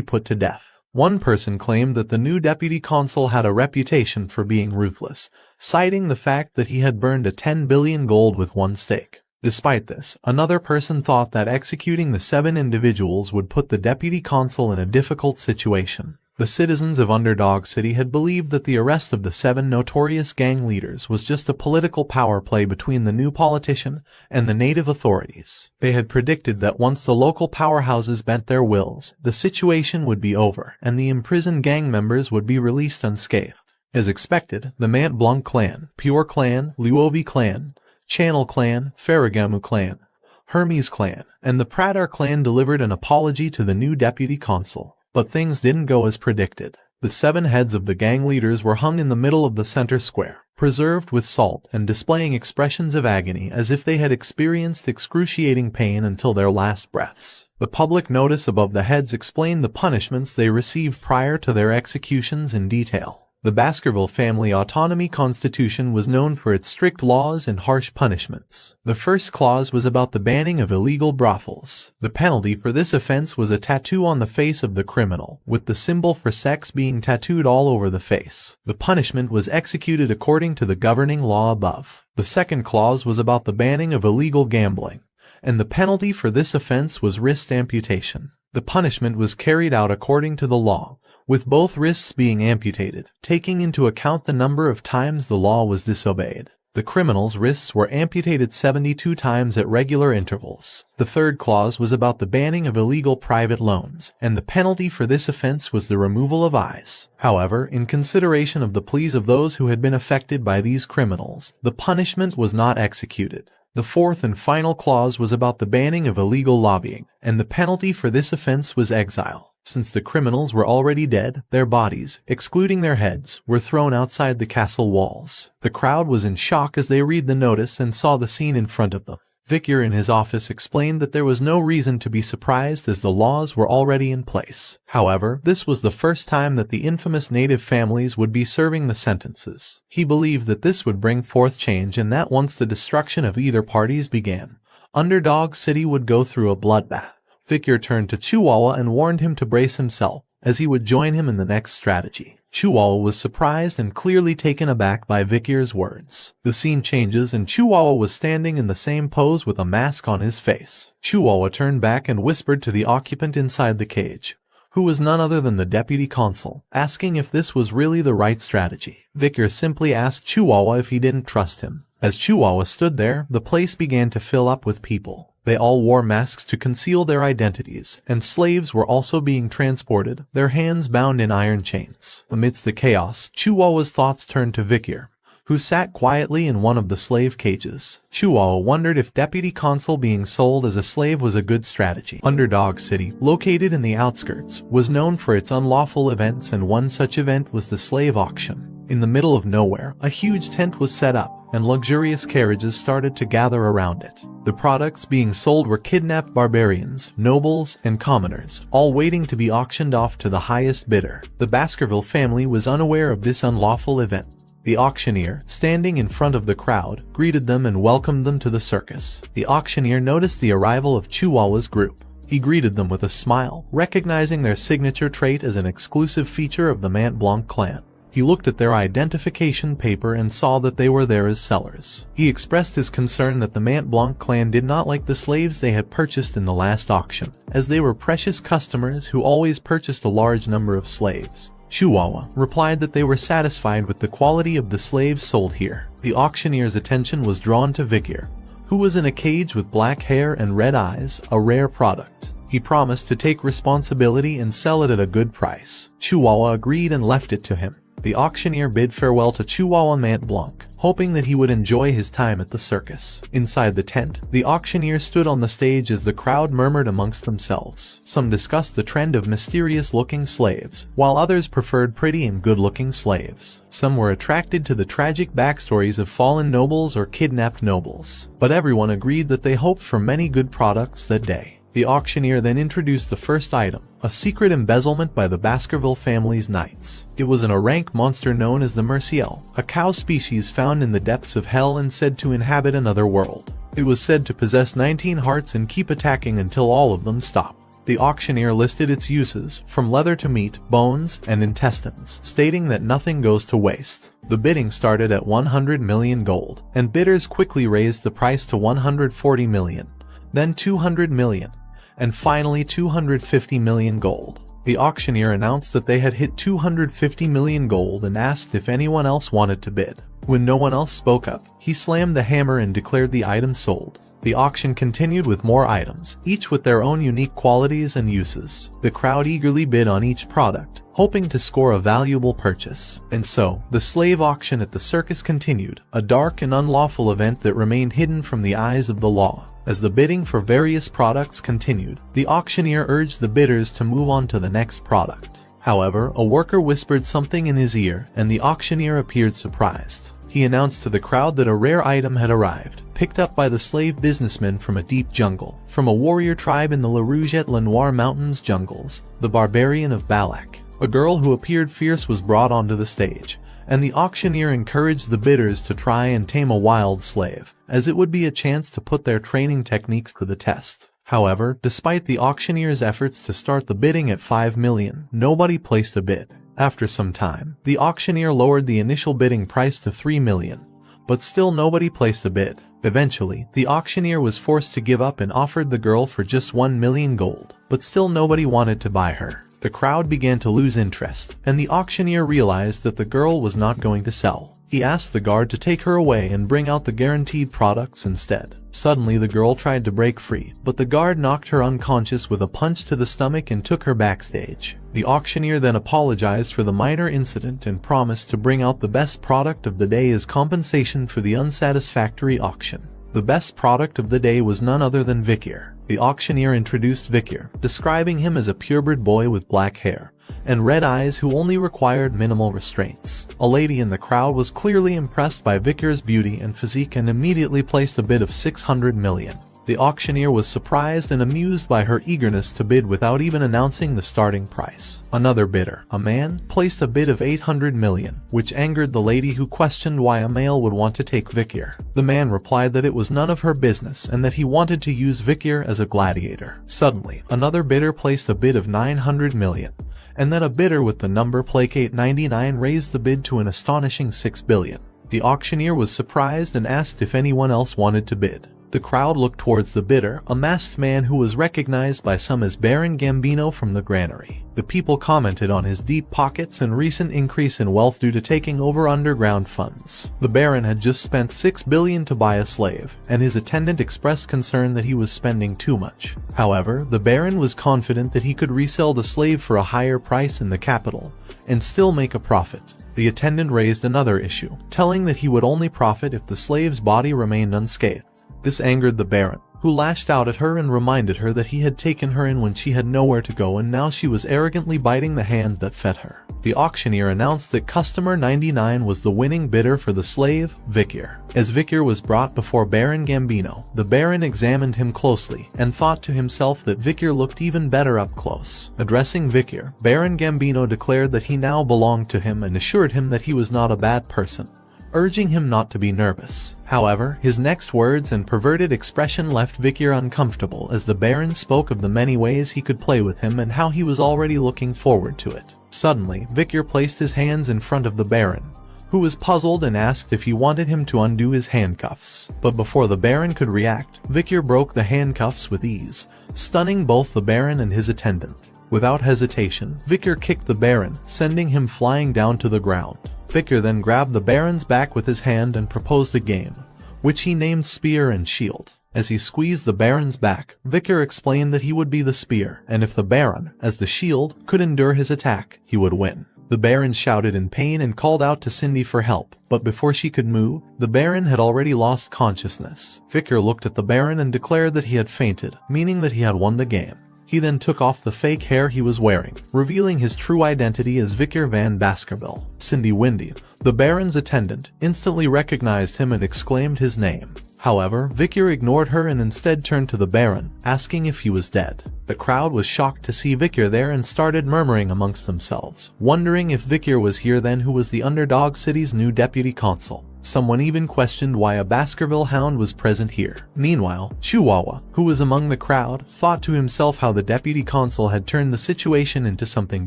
put to death. One person claimed that the new deputy consul had a reputation for being ruthless, citing the fact that he had burned a 10 billion gold with one stake. Despite this, another person thought that executing the 7 individuals would put the deputy consul in a difficult situation. The citizens of Underdog City had believed that the arrest of the 7 notorious gang leaders was just a political power play between the new politician and the native authorities. They had predicted that once the local powerhouses bent their wills, the situation would be over and the imprisoned gang members would be released unscathed. As expected, the Mant Blanc clan, Pure clan, Luovi clan, Channel clan, Ferragamu clan, Hermes clan, and the Pradar clan delivered an apology to the new deputy consul. But things didn't go as predicted. The 7 heads of the gang leaders were hung in the middle of the center square, preserved with salt and displaying expressions of agony as if they had experienced excruciating pain until their last breaths. The public notice above the heads explained the punishments they received prior to their executions in detail. The Baskerville family autonomy constitution was known for its strict laws and harsh punishments. The first clause was about the banning of illegal brothels. The penalty for this offense was a tattoo on the face of the criminal, with the symbol for sex being tattooed all over the face. The punishment was executed according to the governing law above. The second clause was about the banning of illegal gambling, and the penalty for this offense was wrist amputation. The punishment was carried out according to the law, with both wrists being amputated, taking into account the number of times the law was disobeyed. The criminal's wrists were amputated 72 times at regular intervals. The third clause was about the banning of illegal private loans, and the penalty for this offense was the removal of eyes. However, in consideration of the pleas of those who had been affected by these criminals, the punishment was not executed. The fourth and final clause was about the banning of illegal lobbying, and the penalty for this offense was exile. Since the criminals were already dead, their bodies, excluding their heads, were thrown outside the castle walls. The crowd was in shock as they read the notice and saw the scene in front of them. Vicar in his office explained that there was no reason to be surprised as the laws were already in place. However, this was the first time that the infamous native families would be serving the sentences. He believed that this would bring forth change and that once the destruction of either parties began, Underdog City would go through a bloodbath. Vicar turned to Chihuahua and warned him to brace himself, as he would join him in the next strategy. Chihuahua was surprised and clearly taken aback by Vicar's words. The scene changes and Chihuahua was standing in the same pose with a mask on his face. Chihuahua turned back and whispered to the occupant inside the cage, who was none other than the deputy consul, asking if this was really the right strategy. Vicar simply asked Chihuahua if he didn't trust him. As Chihuahua stood there, the place began to fill up with people. They all wore masks to conceal their identities, and slaves were also being transported, their hands bound in iron chains. Amidst the chaos, Chihuahua's thoughts turned to Vicar, who sat quietly in one of the slave cages. Chihuahua wondered if Deputy Consul being sold as a slave was a good strategy. Underdog City, located in the outskirts, was known for its unlawful events, and one such event was the slave auction. In the middle of nowhere, a huge tent was set up, and luxurious carriages started to gather around it. The products being sold were kidnapped barbarians, nobles, and commoners, all waiting to be auctioned off to the highest bidder. The Baskerville family was unaware of this unlawful event. The auctioneer, standing in front of the crowd, greeted them and welcomed them to the circus. The auctioneer noticed the arrival of Chihuahua's group. He greeted them with a smile, recognizing their signature trait as an exclusive feature of the Mont Blanc clan. He looked at their identification paper and saw that they were there as sellers. He expressed his concern that the Mont Blanc clan did not like the slaves they had purchased in the last auction, as they were precious customers who always purchased a large number of slaves. Chihuahua replied that they were satisfied with the quality of the slaves sold here. The auctioneer's attention was drawn to Vikir, who was in a cage with black hair and red eyes, a rare product. He promised to take responsibility and sell it at a good price. Chihuahua agreed and left it to him. The auctioneer bid farewell to Chihuahua Mont Blanc, hoping that he would enjoy his time at the circus. Inside the tent, the auctioneer stood on the stage as the crowd murmured amongst themselves. Some discussed the trend of mysterious-looking slaves, while others preferred pretty and good-looking slaves. Some were attracted to the tragic backstories of fallen nobles or kidnapped nobles, but everyone agreed that they hoped for many good products that day. The auctioneer then introduced the first item, a secret embezzlement by the Baskerville family's knights. It was an rank monster known as the mercenary, a cow species found in the depths of hell and said to inhabit another world. It was said to possess 19 hearts and keep attacking until all of them stop. The auctioneer listed its uses, from leather to meat, bones, and intestines, stating that nothing goes to waste. The bidding started at 100 million gold, and bidders quickly raised the price to 140 million, then 200 million. And finally 250 million gold. The auctioneer announced that they had hit 250 million gold and asked if anyone else wanted to bid. When no one else spoke up, he slammed the hammer and declared the item sold. The auction continued with more items, each with their own unique qualities and uses. The crowd eagerly bid on each product, hoping to score a valuable purchase. And so, the slave auction at the circus continued, a dark and unlawful event that remained hidden from the eyes of the law. As the bidding for various products continued, the auctioneer urged the bidders to move on to the next product. However, a worker whispered something in his ear, and the auctioneer appeared surprised. He announced to the crowd that a rare item had arrived, picked up by the slave businessmen from a deep jungle, from a warrior tribe in the La Rouge-et-Lenoir Mountains jungles, the barbarian of Balak. A girl who appeared fierce was brought onto the stage, and the auctioneer encouraged the bidders to try and tame a wild slave, as it would be a chance to put their training techniques to the test. However, despite the auctioneer's efforts to start the bidding at 5 million, nobody placed a bid. After some time, the auctioneer lowered the initial bidding price to 3 million, but still nobody placed a bid. Eventually, the auctioneer was forced to give up and offered the girl for just 1 million gold, but still nobody wanted to buy her. The crowd began to lose interest, and the auctioneer realized that the girl was not going to sell. He asked the guard to take her away and bring out the guaranteed products instead. Suddenly the girl tried to break free, but the guard knocked her unconscious with a punch to the stomach and took her backstage. The auctioneer then apologized for the minor incident and promised to bring out the best product of the day as compensation for the unsatisfactory auction. The best product of the day was none other than Vikir. The auctioneer introduced Vikir, describing him as a purebred boy with black hair and red eyes who only required minimal restraints. A lady in the crowd was clearly impressed by Vikir's beauty and physique and immediately placed a bid of 600 million. The auctioneer was surprised and amused by her eagerness to bid without even announcing the starting price. Another bidder, a man, placed a bid of 800 million, which angered the lady, who questioned why a male would want to take Vikir. The man replied that it was none of her business and that he wanted to use Vikir as a gladiator. Suddenly, another bidder placed a bid of 900 million, and then a bidder with the number plaque 899 raised the bid to an astonishing 6 billion. The auctioneer was surprised and asked if anyone else wanted to bid. The crowd looked towards the bidder, a masked man who was recognized by some as Baron Gambino from the granary. The people commented on his deep pockets and recent increase in wealth due to taking over underground funds. The Baron had just spent 6 billion to buy a slave, and his attendant expressed concern that he was spending too much. However, the Baron was confident that he could resell the slave for a higher price in the capital and still make a profit. The attendant raised another issue, telling that he would only profit if the slave's body remained unscathed. This angered the Baron, who lashed out at her and reminded her that he had taken her in when she had nowhere to go and now she was arrogantly biting the hand that fed her. The auctioneer announced that customer 99 was the winning bidder for the slave, Vikir. As Vikir was brought before Baron Gambino, the Baron examined him closely and thought to himself that Vikir looked even better up close. Addressing Vikir, Baron Gambino declared that he now belonged to him and assured him that he was not a bad person, urging him not to be nervous. However, his next words and perverted expression left Vikir uncomfortable as the Baron spoke of the many ways he could play with him and how he was already looking forward to it. Suddenly, Vikir placed his hands in front of the Baron, who was puzzled and asked if he wanted him to undo his handcuffs. But before the Baron could react, Vikir broke the handcuffs with ease, stunning both the Baron and his attendant. Without hesitation, Vikir kicked the Baron, sending him flying down to the ground. Vikir then grabbed the Baron's back with his hand and proposed a game, which he named Spear and Shield. As he squeezed the Baron's back, Vikir explained that he would be the spear, and if the Baron, as the shield, could endure his attack, he would win. The Baron shouted in pain and called out to Cindy for help, but before she could move, the Baron had already lost consciousness. Vikir looked at the Baron and declared that he had fainted, meaning that he had won the game. He then took off the fake hair he was wearing, revealing his true identity as Vikir van Baskerville. Cindy Windy, the Baron's attendant, instantly recognized him and exclaimed his name. However, Vikir ignored her and instead turned to the Baron, asking if he was dead. The crowd was shocked to see Vikir there and started murmuring amongst themselves, wondering if Vikir was here then who was the underdog city's new deputy consul. Someone even questioned why a Baskerville hound was present here. Meanwhile, Chihuahua, who was among the crowd, thought to himself how the deputy consul had turned the situation into something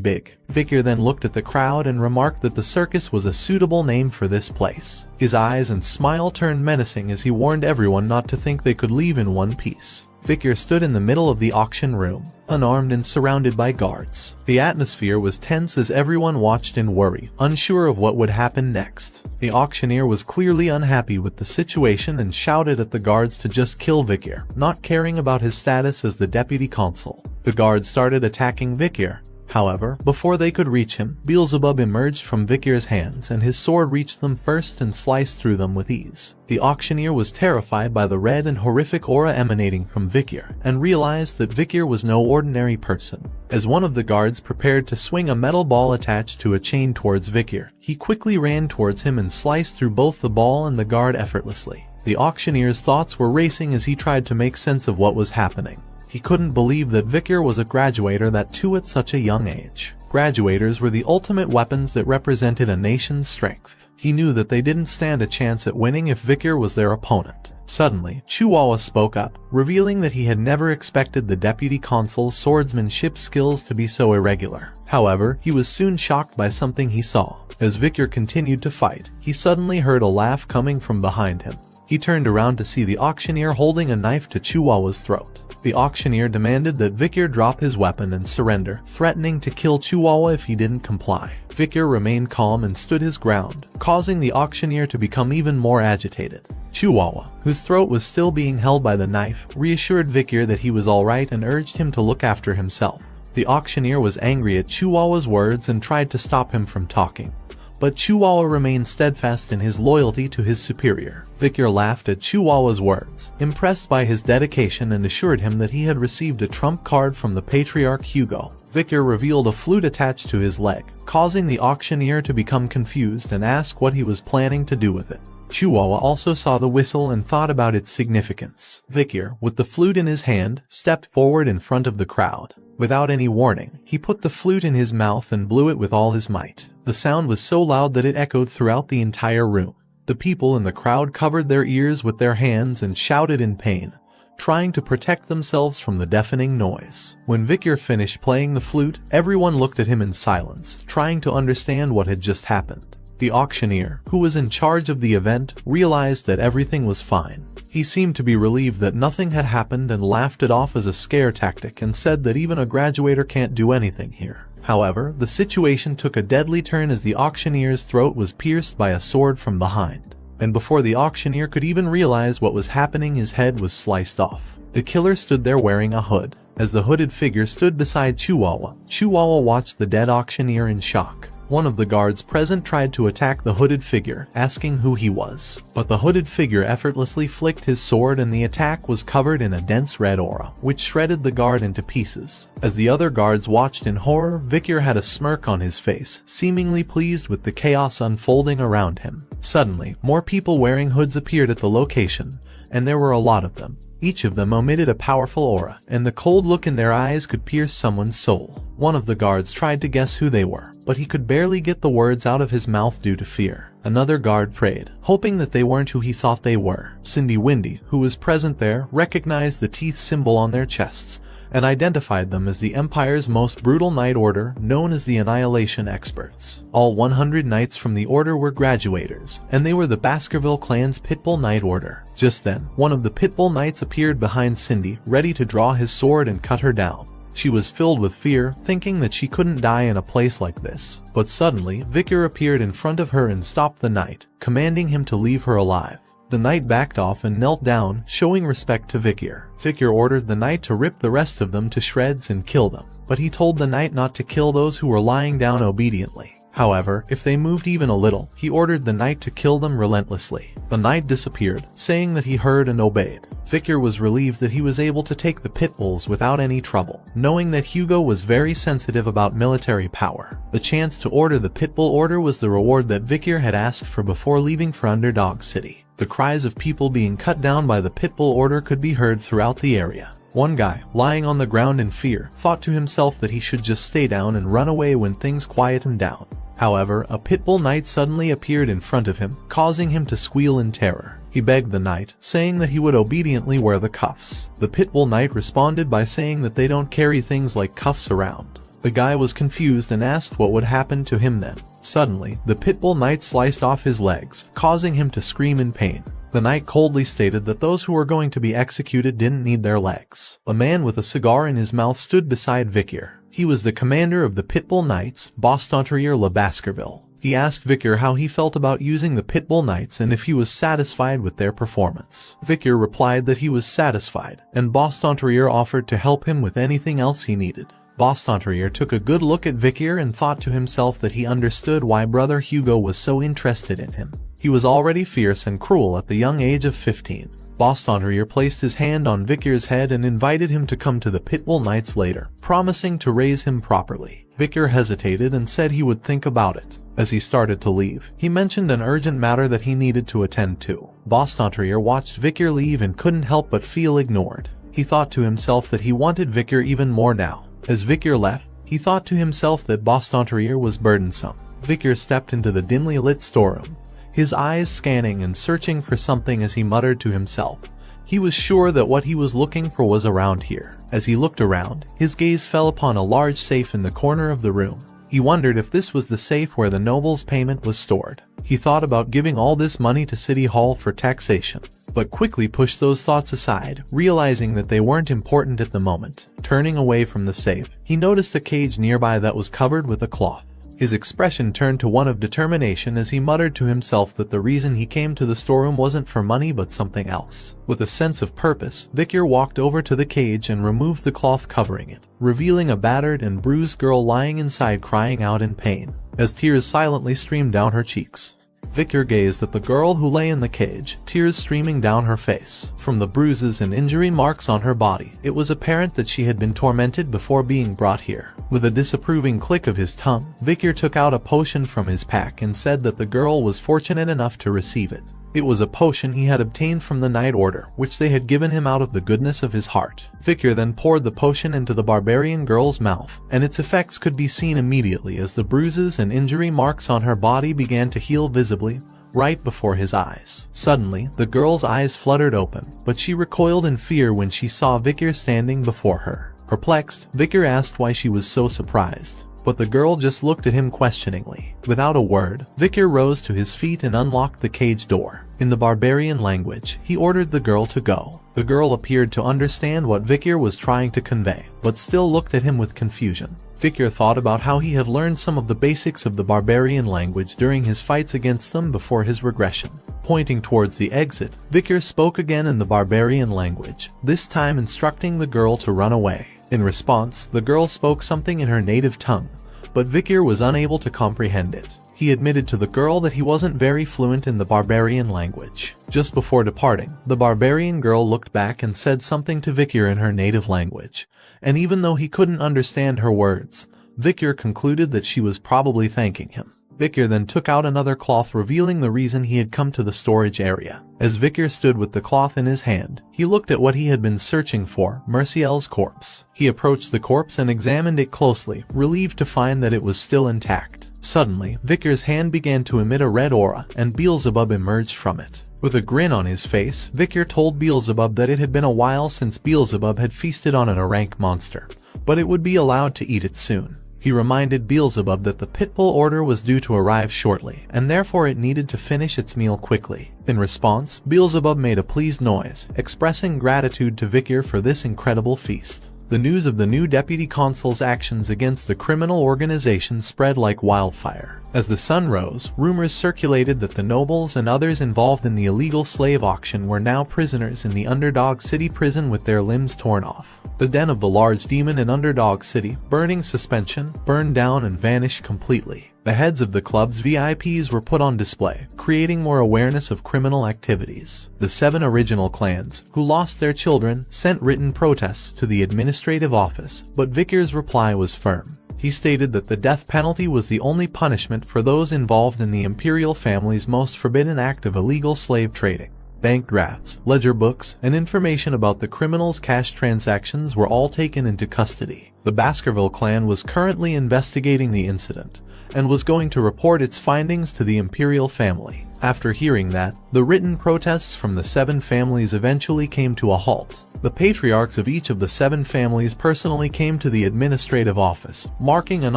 big. Vikir then looked at the crowd and remarked that the circus was a suitable name for this place. His eyes and smile turned menacing as he warned everyone not to think they could leave in one piece. Vikir stood in the middle of the auction room, unarmed and surrounded by guards. The atmosphere was tense as everyone watched in worry, unsure of what would happen next. The auctioneer was clearly unhappy with the situation and shouted at the guards to just kill Vikir, not caring about his status as the deputy consul. The guards started attacking Vikir. However, before they could reach him, Beelzebub emerged from Vikir's hands and his sword reached them first and sliced through them with ease. The auctioneer was terrified by the red and horrific aura emanating from Vikir and realized that Vikir was no ordinary person. As one of the guards prepared to swing a metal ball attached to a chain towards Vikir, he quickly ran towards him and sliced through both the ball and the guard effortlessly. The auctioneer's thoughts were racing as he tried to make sense of what was happening. He couldn't believe that Vikir was a graduator, that too at such a young age. Graduators were the ultimate weapons that represented a nation's strength. He knew that they didn't stand a chance at winning if Vikir was their opponent. Suddenly, Chihuahua spoke up, revealing that he had never expected the deputy consul's swordsmanship skills to be so irregular. However, he was soon shocked by something he saw. As Vikir continued to fight, he suddenly heard a laugh coming from behind him. He turned around to see the auctioneer holding a knife to Chihuahua's throat. The auctioneer demanded that Vikir drop his weapon and surrender, threatening to kill Chihuahua if he didn't comply. Vikir remained calm and stood his ground, causing the auctioneer to become even more agitated. Chihuahua, whose throat was still being held by the knife, reassured Vikir that he was alright and urged him to look after himself. The auctioneer was angry at Chihuahua's words and tried to stop him from talking, but Chihuahua remained steadfast in his loyalty to his superior. Vikir laughed at Chihuahua's words, impressed by his dedication, and assured him that he had received a trump card from the patriarch Hugo. Vikir revealed a flute attached to his leg, causing the auctioneer to become confused and ask what he was planning to do with it. Chihuahua also saw the whistle and thought about its significance. Vikir, with the flute in his hand, stepped forward in front of the crowd. Without any warning, he put the flute in his mouth and blew it with all his might. The sound was so loud that it echoed throughout the entire room. The people in the crowd covered their ears with their hands and shouted in pain, trying to protect themselves from the deafening noise. When Vikir finished playing the flute, everyone looked at him in silence, trying to understand what had just happened. The auctioneer, who was in charge of the event, realized that everything was fine. He seemed to be relieved that nothing had happened and laughed it off as a scare tactic and said that even a graduator can't do anything here. However, the situation took a deadly turn as the auctioneer's throat was pierced by a sword from behind. And before the auctioneer could even realize what was happening, his head was sliced off. The killer stood there wearing a hood. As the hooded figure stood beside Chihuahua, Chihuahua watched the dead auctioneer in shock. One of the guards present tried to attack the hooded figure, asking who he was, but the hooded figure effortlessly flicked his sword and the attack was covered in a dense red aura, which shredded the guard into pieces. As the other guards watched in horror, Vikir had a smirk on his face, seemingly pleased with the chaos unfolding around him. Suddenly, more people wearing hoods appeared at the location, and there were a lot of them. Each of them emitted a powerful aura, and the cold look in their eyes could pierce someone's soul. One of the guards tried to guess who they were, but he could barely get the words out of his mouth due to fear. Another guard prayed, hoping that they weren't who he thought they were. Cindy Windy, who was present there, recognized the teeth symbol on their chests, and identified them as the Empire's most brutal Night Order, known as the Annihilation Experts. All 100 knights from the order were graduators, and they were the Baskerville clan's Pitbull Night Order. Just then, one of the Pitbull Knights appeared behind Cindy, ready to draw his sword and cut her down. She was filled with fear, thinking that she couldn't die in a place like this. But suddenly, Vikir appeared in front of her and stopped the knight, commanding him to leave her alive. The knight backed off and knelt down, showing respect to Vikir. Vikir ordered the knight to rip the rest of them to shreds and kill them, but he told the knight not to kill those who were lying down obediently. However, if they moved even a little, he ordered the knight to kill them relentlessly. The knight disappeared, saying that he heard and obeyed. Vikir was relieved that he was able to take the pit bulls without any trouble, knowing that Hugo was very sensitive about military power. The chance to order the Pitbull Order was the reward that Vikir had asked for before leaving for Underdog City. The cries of people being cut down by the Pitbull Order could be heard throughout the area. One guy, lying on the ground in fear, thought to himself that he should just stay down and run away when things quiet him down. However, a Pitbull Knight suddenly appeared in front of him, causing him to squeal in terror. He begged the knight, saying that he would obediently wear the cuffs. The Pitbull Knight responded by saying that they don't carry things like cuffs around. The guy was confused and asked what would happen to him then. Suddenly, the Pitbull Knight sliced off his legs, causing him to scream in pain. The knight coldly stated that those who were going to be executed didn't need their legs. A man with a cigar in his mouth stood beside Vikir. He was the commander of the Pitbull Knights, Bostontrier Le Baskerville. He asked Vikir how he felt about using the Pitbull Knights and if he was satisfied with their performance. Vikir replied that he was satisfied, and Bostontrier offered to help him with anything else he needed. Bostontrier took a good look at Vikir and thought to himself that he understood why brother Hugo was so interested in him. He was already fierce and cruel at the young age of 15. Bostontrier placed his hand on Vikir's head and invited him to come to the Pitbull Knights later, promising to raise him properly. Vikir hesitated and said he would think about it. As he started to leave, he mentioned an urgent matter that he needed to attend to. Bostontrier watched Vikir leave and couldn't help but feel ignored. He thought to himself that he wanted Vikir even more now. As Vikir left, he thought to himself that Bostontrier was burdensome. Vikir stepped into the dimly lit storeroom, his eyes scanning and searching for something as he muttered to himself. He was sure that what he was looking for was around here. As he looked around, his gaze fell upon a large safe in the corner of the room. He wondered if this was the safe where the noble's payment was stored. He thought about giving all this money to City Hall for taxation, but quickly pushed those thoughts aside, realizing that they weren't important at the moment. Turning away from the safe, he noticed a cage nearby that was covered with a cloth. His expression turned to one of determination as he muttered to himself that the reason he came to the storeroom wasn't for money but something else. With a sense of purpose, Vikir walked over to the cage and removed the cloth covering it, revealing a battered and bruised girl lying inside crying out in pain, as tears silently streamed down her cheeks. Vikir gazed at the girl who lay in the cage, tears streaming down her face. From the bruises and injury marks on her body, it was apparent that she had been tormented before being brought here. With a disapproving click of his tongue, Vikir took out a potion from his pack and said that the girl was fortunate enough to receive it. It was a potion he had obtained from the Night Order, which they had given him out of the goodness of his heart. Vikir then poured the potion into the barbarian girl's mouth, and its effects could be seen immediately as the bruises and injury marks on her body began to heal visibly, right before his eyes. Suddenly, the girl's eyes fluttered open, but she recoiled in fear when she saw Vikir standing before her. Perplexed, Vikir asked why she was so surprised, but the girl just looked at him questioningly. Without a word, Vikir rose to his feet and unlocked the cage door. In the barbarian language, he ordered the girl to go. The girl appeared to understand what Vikir was trying to convey, but still looked at him with confusion. Vikir thought about how he had learned some of the basics of the barbarian language during his fights against them before his regression. Pointing towards the exit, Vikir spoke again in the barbarian language, this time instructing the girl to run away. In response, the girl spoke something in her native tongue, but Vikyr was unable to comprehend it. He admitted to the girl that he wasn't very fluent in the barbarian language. Just before departing, the barbarian girl looked back and said something to Vikyr in her native language, and even though he couldn't understand her words, Vikyr concluded that she was probably thanking him. Vikyr then took out another cloth, revealing the reason he had come to the storage area. As Vikyr stood with the cloth in his hand, he looked at what he had been searching for, Merciel's corpse. He approached the corpse and examined it closely, relieved to find that it was still intact. Suddenly, Vikyr's hand began to emit a red aura, and Beelzebub emerged from it. With a grin on his face, Vikyr told Beelzebub that it had been a while since Beelzebub had feasted on an rank monster, but it would be allowed to eat it soon. He reminded Beelzebub that the Pitbull order was due to arrive shortly, and therefore it needed to finish its meal quickly. In response, Beelzebub made a pleased noise, expressing gratitude to Vikyr for this incredible feast. The news of the new deputy consul's actions against the criminal organization spread like wildfire. As the sun rose, rumors circulated that the nobles and others involved in the illegal slave auction were now prisoners in the Underdog City prison with their limbs torn off. The den of the large demon in Underdog City, burning suspension, burned down and vanished completely. The heads of the club's VIPs were put on display, creating more awareness of criminal activities. The 7 original clans, who lost their children, sent written protests to the administrative office, but Vikyr's reply was firm. He stated that the death penalty was the only punishment for those involved in the imperial family's most forbidden act of illegal slave trading. Bank drafts, ledger books, and information about the criminals' cash transactions were all taken into custody. The Baskerville clan was currently investigating the incident, and was going to report its findings to the imperial family. After hearing that, the written protests from the 7 families eventually came to a halt. The patriarchs of each of the 7 families personally came to the administrative office, marking an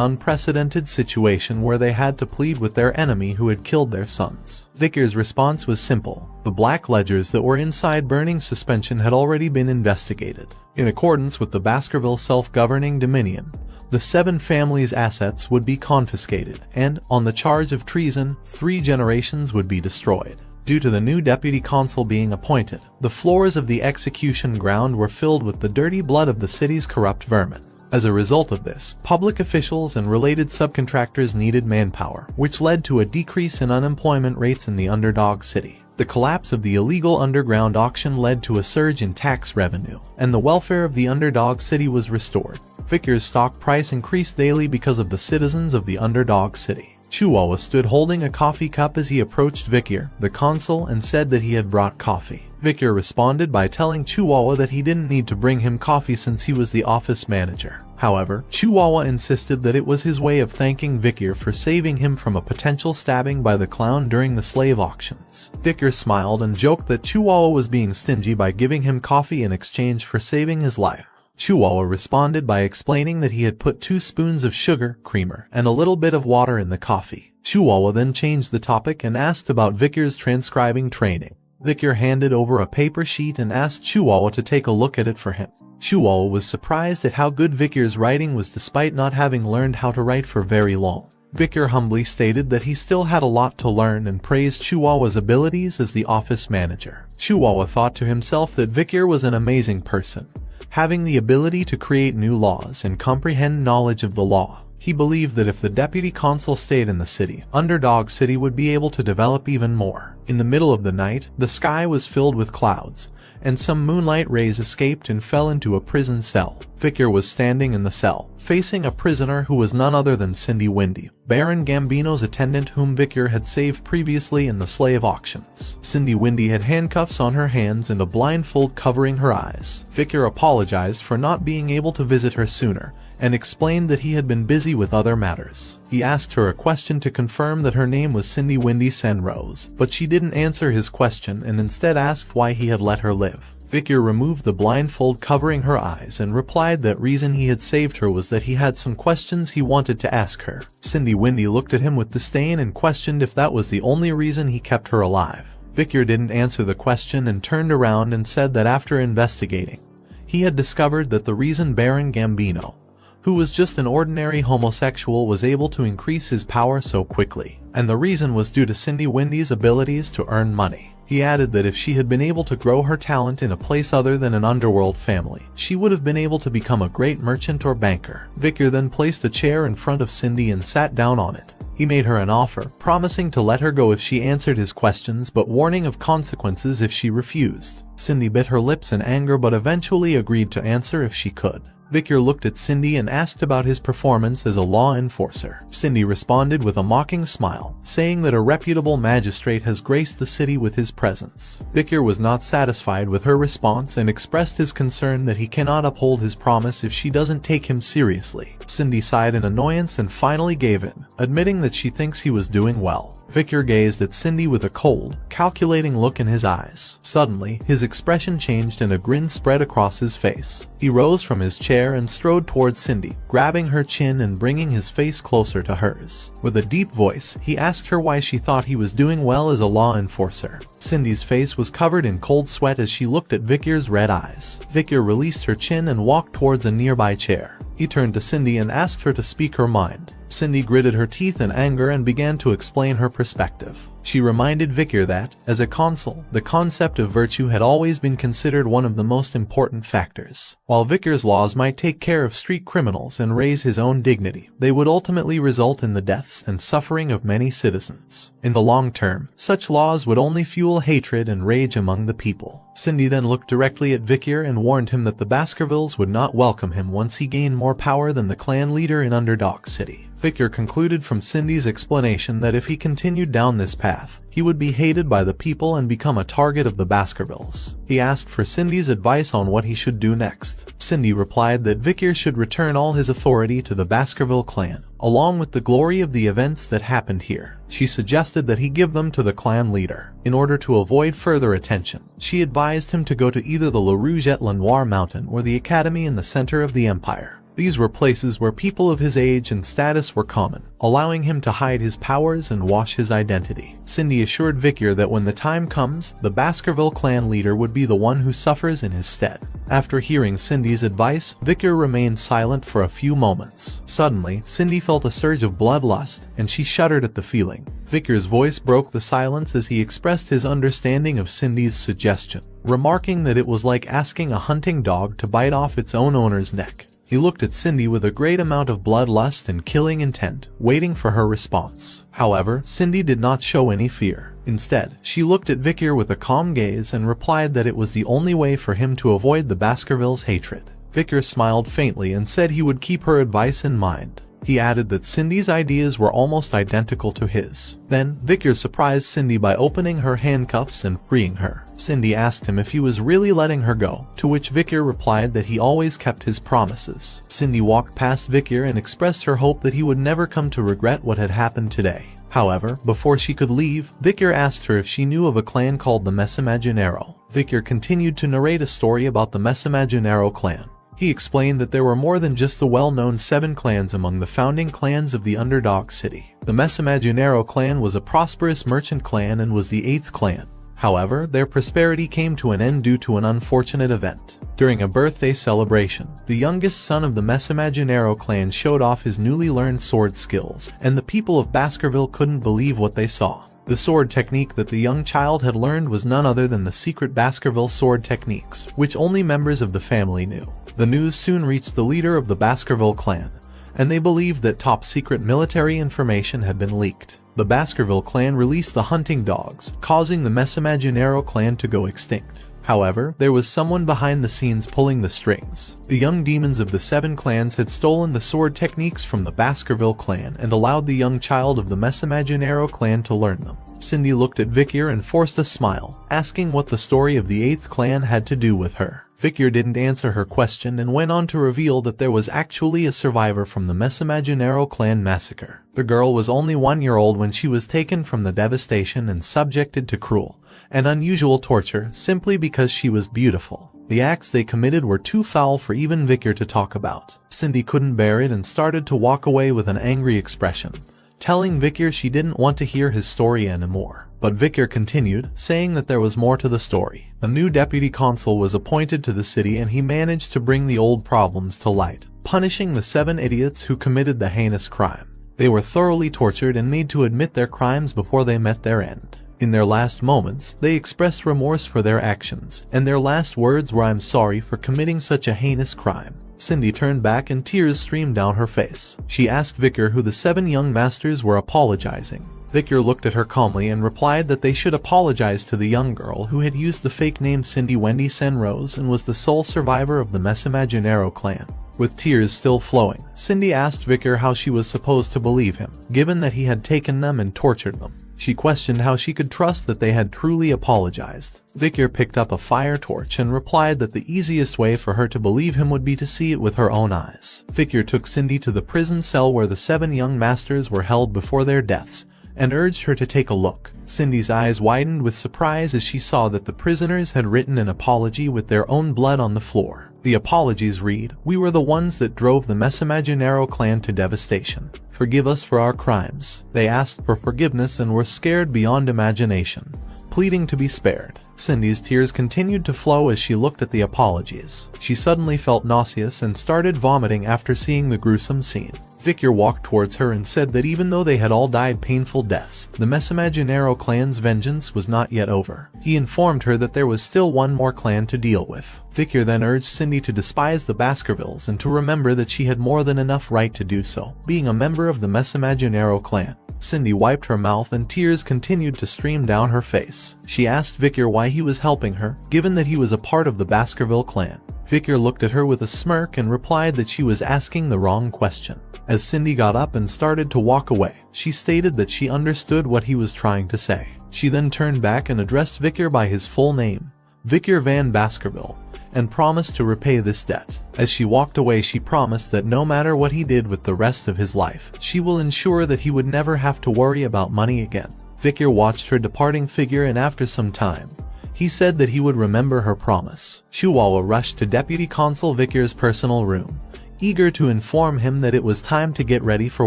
unprecedented situation where they had to plead with their enemy who had killed their sons. Vikyr's response was simple. The black ledgers that were inside burning suspension had already been investigated. In accordance with the Baskerville self-governing dominion, the 7 families' assets would be confiscated, and, on the charge of treason, 3 generations would be destroyed. Due to the new deputy consul being appointed, the floors of the execution ground were filled with the dirty blood of the city's corrupt vermin. As a result of this, public officials and related subcontractors needed manpower, which led to a decrease in unemployment rates in the Underdog City. The collapse of the illegal underground auction led to a surge in tax revenue, and the welfare of the Underdog City was restored. Vikyr's stock price increased daily because of the citizens of the Underdog City. Chihuahua stood holding a coffee cup as he approached Vikyr, the consul, and said that he had brought coffee. Vikyr responded by telling Chihuahua that he didn't need to bring him coffee since he was the office manager. However, Chihuahua insisted that it was his way of thanking Vikyr for saving him from a potential stabbing by the clown during the slave auctions. Vikyr smiled and joked that Chihuahua was being stingy by giving him coffee in exchange for saving his life. Chihuahua responded by explaining that he had put 2 spoons of sugar, creamer, and a little bit of water in the coffee. Chihuahua then changed the topic and asked about Vikyr's transcribing training. Vikyr handed over a paper sheet and asked Chihuahua to take a look at it for him. Chihuahua was surprised at how good Vikyr's writing was despite not having learned how to write for very long. Vikyr humbly stated that he still had a lot to learn and praised Chihuahua's abilities as the office manager. Chihuahua thought to himself that Vikyr was an amazing person, having the ability to create new laws and comprehend knowledge of the law. He believed that if the deputy consul stayed in the city, Underdog City would be able to develop even more. In the middle of the night, the sky was filled with clouds, and some moonlight rays escaped and fell into a prison cell. Vikyr was standing in the cell, facing a prisoner who was none other than Cindy Windy, Baron Gambino's attendant whom Vikyr had saved previously in the slave auctions. Cindy Windy had handcuffs on her hands and a blindfold covering her eyes. Vikyr apologized for not being able to visit her sooner, and explained that he had been busy with other matters. He asked her a question to confirm that her name was Cindy Windy Senrose, but she didn't answer his question and instead asked why he had let her live. Vikyr removed the blindfold covering her eyes and replied that reason he had saved her was that he had some questions he wanted to ask her. Cindy Windy looked at him with disdain and questioned if that was the only reason he kept her alive. Vikyr didn't answer the question and turned around and said that after investigating, he had discovered that the reason Baron Gambino, who was just an ordinary homosexual, was able to increase his power so quickly, and the reason was due to Cindy Windy's abilities to earn money. He added that if she had been able to grow her talent in a place other than an underworld family, she would have been able to become a great merchant or banker. Victor then placed a chair in front of Cindy and sat down on it. He made her an offer, promising to let her go if she answered his questions but warning of consequences if she refused. Cindy bit her lips in anger but eventually agreed to answer if she could. Victor looked at Cindy and asked about his performance as a law enforcer. Cindy responded with a mocking smile, saying that a reputable magistrate has graced the city with his presence. Victor was not satisfied with her response and expressed his concern that he cannot uphold his promise if she doesn't take him seriously. Cindy sighed in annoyance and finally gave in, admitting that she thinks he was doing well. Victor gazed at Cindy with a cold, calculating look in his eyes. Suddenly, his expression changed and a grin spread across his face. He rose from his chair and strode towards Cindy, grabbing her chin and bringing his face closer to hers. With a deep voice, he asked her why she thought he was doing well as a law enforcer. Cindy's face was covered in cold sweat as she looked at Victor's red eyes. Victor released her chin and walked towards a nearby chair. He turned to Cindy and asked her to speak her mind. Cindy gritted her teeth in anger and began to explain her perspective. She reminded Victor that, as a consul, the concept of virtue had always been considered one of the most important factors. While Victor's laws might take care of street criminals and raise his own dignity, they would ultimately result in the deaths and suffering of many citizens. In the long term, such laws would only fuel hatred and rage among the people. Cindy then looked directly at Victor and warned him that the Baskervilles would not welcome him once he gained more power than the clan leader in Underdog City. Victor concluded from Cindy's explanation that if he continued down this path, he would be hated by the people and become a target of the Baskervilles. He asked for Cindy's advice on what he should do next. Cindy replied that Victor should return all his authority to the Baskerville clan, along with the glory of the events that happened here. She suggested that he give them to the clan leader. In order to avoid further attention, she advised him to go to either the La Rouge et La Noire mountain or the academy in the center of the empire. These were places where people of his age and status were common, allowing him to hide his powers and wash his identity. Cindy assured Victor that when the time comes, the Baskerville clan leader would be the one who suffers in his stead. After hearing Cindy's advice, Victor remained silent for a few moments. Suddenly, Cindy felt a surge of bloodlust, and she shuddered at the feeling. Victor's voice broke the silence as he expressed his understanding of Cindy's suggestion, remarking that it was like asking a hunting dog to bite off its own owner's neck. He looked at Cindy with a great amount of bloodlust and killing intent, waiting for her response. However, Cindy did not show any fear. Instead, she looked at Victor with a calm gaze and replied that it was the only way for him to avoid the Baskervilles' hatred. Victor smiled faintly and said he would keep her advice in mind. He added that Cindy's ideas were almost identical to his. Then, Victor surprised Cindy by opening her handcuffs and freeing her. Cindy asked him if he was really letting her go, to which Victor replied that he always kept his promises. Cindy walked past Victor and expressed her hope that he would never come to regret what had happened today. However, before she could leave, Victor asked her if she knew of a clan called the Mesimaginero. Victor continued to narrate a story about the Mesimaginero clan. He explained that there were more than just the well-known 7 clans among the founding clans of the Underdog City. The Mesimaginero clan was a prosperous merchant clan and was the 8th clan. However, their prosperity came to an end due to an unfortunate event. During a birthday celebration, the youngest son of the Mesimaginero clan showed off his newly learned sword skills, and the people of Baskerville couldn't believe what they saw. The sword technique that the young child had learned was none other than the secret Baskerville sword techniques, which only members of the family knew. The news soon reached the leader of the Baskerville clan, and they believed that top-secret military information had been leaked. The Baskerville clan released the hunting dogs, causing the Mesimaginero clan to go extinct. However, there was someone behind the scenes pulling the strings. The young demons of the 7 clans had stolen the sword techniques from the Baskerville clan and allowed the young child of the Mesimaginero clan to learn them. Cindy looked at Victor and forced a smile, asking what the story of the 8th clan had to do with her. Victor didn't answer her question and went on to reveal that there was actually a survivor from the Mesimaginero clan massacre. The girl was only 1 year old when she was taken from the devastation and subjected to cruel and unusual torture simply because she was beautiful. The acts they committed were too foul for even Victor to talk about. Cindy couldn't bear it and started to walk away with an angry expression, telling Victor she didn't want to hear his story anymore. But Victor continued, saying that there was more to the story. A new deputy consul was appointed to the city and he managed to bring the old problems to light, punishing the 7 idiots who committed the heinous crime. They were thoroughly tortured and made to admit their crimes before they met their end. In their last moments, they expressed remorse for their actions, and their last words were, "I'm sorry for committing such a heinous crime." Cindy turned back and tears streamed down her face. She asked Vicar who the 7 young masters were apologizing. Vicar looked at her calmly and replied that they should apologize to the young girl who had used the fake name Cindy Wendy Senrose and was the sole survivor of the Messamaginero clan. With tears still flowing, Cindy asked Vicar how she was supposed to believe him, given that he had taken them and tortured them. She questioned how she could trust that they had truly apologized. Vicar picked up a fire torch and replied that the easiest way for her to believe him would be to see it with her own eyes. Vicar took Cindy to the prison cell where the 7 young masters were held before their deaths, and urged her to take a look. Cindy's eyes widened with surprise as she saw that the prisoners had written an apology with their own blood on the floor. The apologies read, "We were the ones that drove the Messamaginero clan to devastation. Forgive us for our crimes." They asked for forgiveness and were scared beyond imagination, pleading to be spared. Cindy's tears continued to flow as she looked at the apologies. She suddenly felt nauseous and started vomiting after seeing the gruesome scene. Vicar walked towards her and said that even though they had all died painful deaths, the Messamaginero clan's vengeance was not yet over. He informed her that there was still one more clan to deal with. Vicar then urged Cindy to despise the Baskervilles and to remember that she had more than enough right to do so, being a member of the Messamaginero clan. Cindy wiped her mouth and tears continued to stream down her face. She asked Vicar why he was helping her, given that he was a part of the Baskerville clan. Vicar looked at her with a smirk and replied that she was asking the wrong question. As Cindy got up and started to walk away, she stated that she understood what he was trying to say. She then turned back and addressed Vicar by his full name, Vicar Van Baskerville, and promised to repay this debt. As she walked away, she promised that no matter what he did with the rest of his life, she will ensure that he would never have to worry about money again. Vicar watched her departing figure, and after some time, he said that he would remember her promise. Chihuahua rushed to Deputy Consul Vicar's personal room, eager to inform him that it was time to get ready for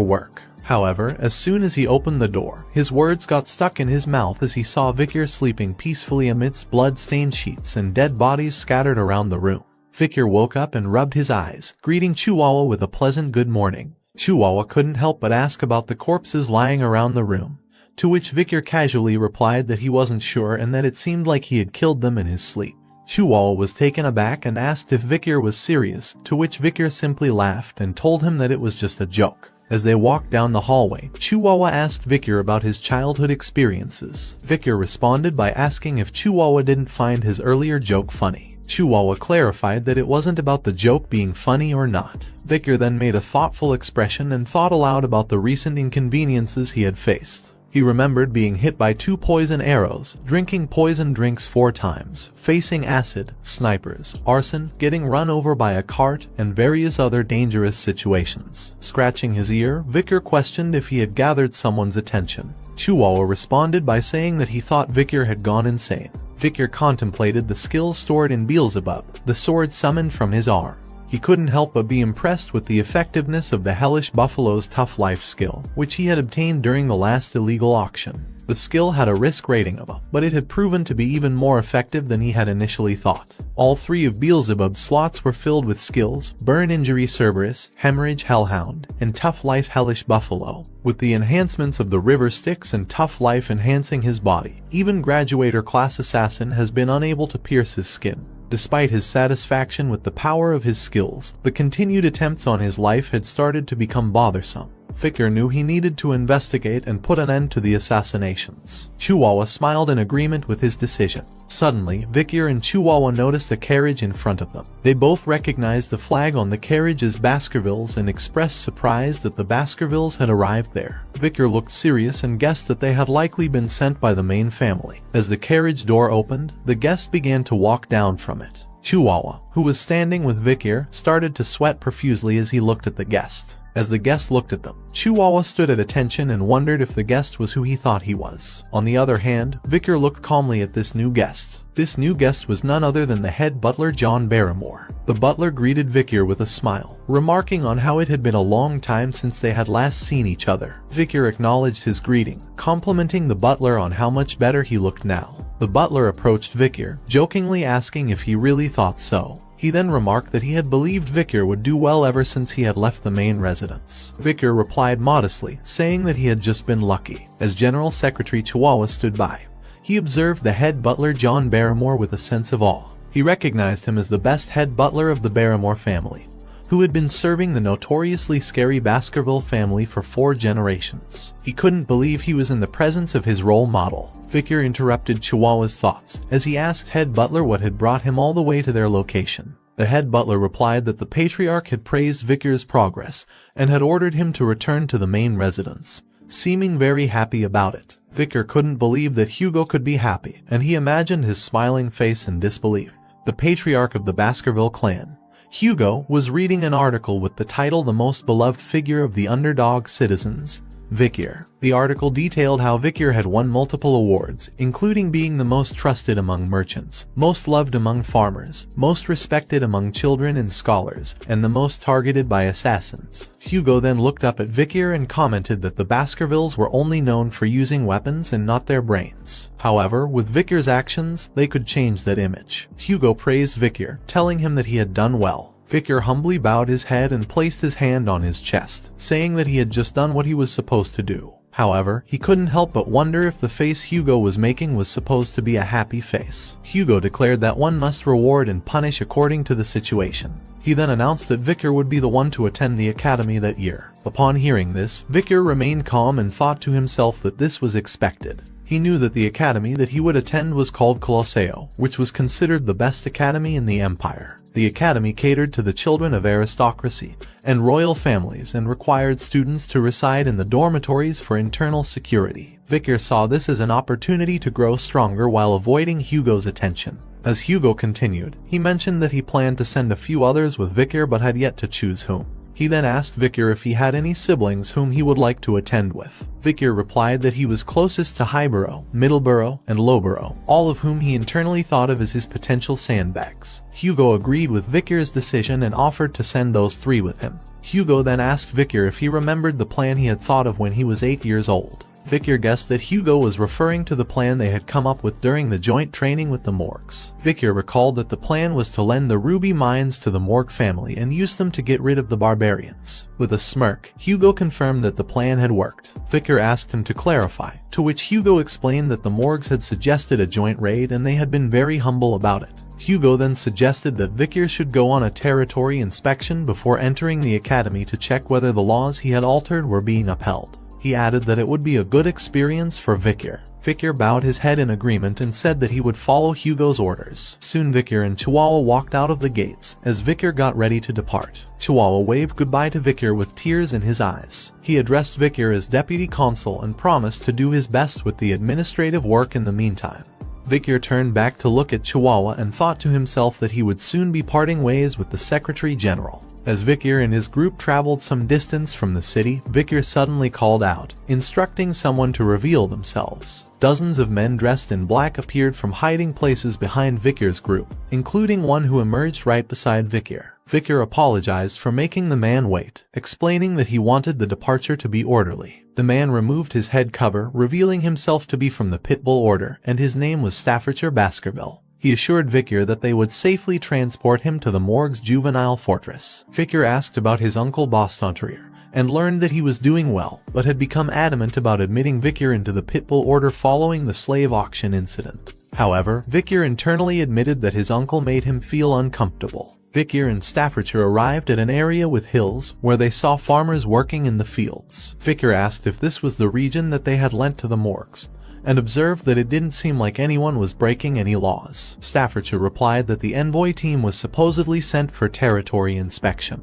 work. However, as soon as he opened the door, his words got stuck in his mouth as he saw Vicar sleeping peacefully amidst blood-stained sheets and dead bodies scattered around the room. Vicar woke up and rubbed his eyes, greeting Chihuahua with a pleasant good morning. Chihuahua couldn't help but ask about the corpses lying around the room, to which Vicar casually replied that he wasn't sure and that it seemed like he had killed them in his sleep. Chihuahua was taken aback and asked if Vicar was serious, to which Vicar simply laughed and told him that it was just a joke. As they walked down the hallway, Chihuahua asked Vicar about his childhood experiences. Vicar responded by asking if Chihuahua didn't find his earlier joke funny. Chihuahua clarified that it wasn't about the joke being funny or not. Vicar then made a thoughtful expression and thought aloud about the recent inconveniences he had faced. He remembered being hit by 2 poison arrows, drinking poison drinks 4 times, facing acid, snipers, arson, getting run over by a cart, and various other dangerous situations. Scratching his ear, Vicar questioned if he had gathered someone's attention. Chihuahua responded by saying that he thought Vicar had gone insane. Vicar contemplated the skills stored in Beelzebub, the sword summoned from his arm. He couldn't help but be impressed with the effectiveness of the Hellish Buffalo's Tough Life skill, which he had obtained during the last illegal auction. The skill had a risk rating of A, but it had proven to be even more effective than he had initially thought. All 3 of Beelzebub's slots were filled with skills: Burn Injury Cerberus, Hemorrhage Hellhound, and Tough Life Hellish Buffalo. With the enhancements of the River Styx and Tough Life enhancing his body, even Graduator Class Assassin has been unable to pierce his skin. Despite his satisfaction with the power of his skills, the continued attempts on his life had started to become bothersome. Vicar knew he needed to investigate and put an end to the assassinations. Chihuahua smiled in agreement with his decision. Suddenly, Vicar and Chihuahua noticed a carriage in front of them. They both recognized the flag on the carriage as Baskervilles and expressed surprise that the Baskervilles had arrived there. Vicar looked serious and guessed that they had likely been sent by the main family. As the carriage door opened, the guests began to walk down from it. Chihuahua, who was standing with Vicar, started to sweat profusely as he looked at the guest. As the guest looked at them, Chihuahua stood at attention and wondered if the guest was who he thought he was. On the other hand, Vicar looked calmly at this new guest. This new guest was none other than the head butler John Barrymore. The butler greeted Vicar with a smile, remarking on how it had been a long time since they had last seen each other. Vicar acknowledged his greeting, complimenting the butler on how much better he looked now. The butler approached Vicar, jokingly asking if he really thought so. He then remarked that he had believed Vicar would do well ever since he had left the main residence. Vicar replied modestly, saying that he had just been lucky. As General Secretary Chihuahua stood by, he observed the head butler John Barrymore with a sense of awe. He recognized him as the best head butler of the Barrymore family, who had been serving the notoriously scary Baskerville family for 4 generations. He couldn't believe he was in the presence of his role model. Victor interrupted Chihuahua's thoughts as he asked head butler what had brought him all the way to their location. The head butler replied that the patriarch had praised Victor's progress and had ordered him to return to the main residence, seeming very happy about it. Victor couldn't believe that Hugo could be happy, and he imagined his smiling face in disbelief. The patriarch of the Baskerville clan, Hugo, was reading an article with the title "The Most Beloved Figure of the Underdog Citizens, Victor." The article detailed how Victor had won multiple awards, including being the most trusted among merchants, most loved among farmers, most respected among children and scholars, and the most targeted by assassins. Hugo then looked up at Victor and commented that the Baskervilles were only known for using weapons and not their brains. However, with Victor's actions, they could change that image. Hugo praised Victor, telling him that he had done well. Victor humbly bowed his head and placed his hand on his chest, saying that he had just done what he was supposed to do. However, he couldn't help but wonder if the face Hugo was making was supposed to be a happy face. Hugo declared that one must reward and punish according to the situation. He then announced that Victor would be the one to attend the academy that year. Upon hearing this, Victor remained calm and thought to himself that this was expected. He knew that the academy that he would attend was called Colosseo, which was considered the best academy in the empire. The academy catered to the children of aristocracy and royal families and required students to reside in the dormitories for internal security. Victor saw this as an opportunity to grow stronger while avoiding Hugo's attention. As Hugo continued, he mentioned that he planned to send a few others with Victor but had yet to choose whom. He then asked Victor if he had any siblings whom he would like to attend with. Victor replied that he was closest to Highborough, Middleborough, and Lowborough, all of whom he internally thought of as his potential sandbags. Hugo agreed with Victor's decision and offered to send those 3 with him. Hugo then asked Victor if he remembered the plan he had thought of when he was 8 years old. Victor guessed that Hugo was referring to the plan they had come up with during the joint training with the Morgs. Victor recalled that the plan was to lend the ruby mines to the Morg family and use them to get rid of the barbarians. With a smirk, Hugo confirmed that the plan had worked. Victor asked him to clarify, to which Hugo explained that the Morgs had suggested a joint raid and they had been very humble about it. Hugo then suggested that Victor should go on a territory inspection before entering the academy to check whether the laws he had altered were being upheld. He added that it would be a good experience for Victor. Victor bowed his head in agreement and said that he would follow Hugo's orders. Soon Victor and Chihuahua walked out of the gates as Victor got ready to depart. Chihuahua waved goodbye to Victor with tears in his eyes. He addressed Victor as deputy consul and promised to do his best with the administrative work in the meantime. Victor turned back to look at Chihuahua and thought to himself that he would soon be parting ways with the Secretary General. As Victor and his group traveled some distance from the city, Victor suddenly called out, instructing someone to reveal themselves. Dozens of men dressed in black appeared from hiding places behind Victor's group, including one who emerged right beside Victor. Victor apologized for making the man wait, explaining that he wanted the departure to be orderly. The man removed his head cover, revealing himself to be from the Pitbull Order, and his name was Staffordshire Baskerville. He assured Victor that they would safely transport him to the Morg's juvenile fortress. Victor asked about his uncle Bostontrier, and learned that he was doing well, but had become adamant about admitting Victor into the Pitbull Order following the slave auction incident. However, Victor internally admitted that his uncle made him feel uncomfortable. Victor and Staffordshire arrived at an area with hills where they saw farmers working in the fields. Victor asked if this was the region that they had lent to the Morgs, and observed that it didn't seem like anyone was breaking any laws. Staffordshire replied that the envoy team was supposedly sent for territory inspection,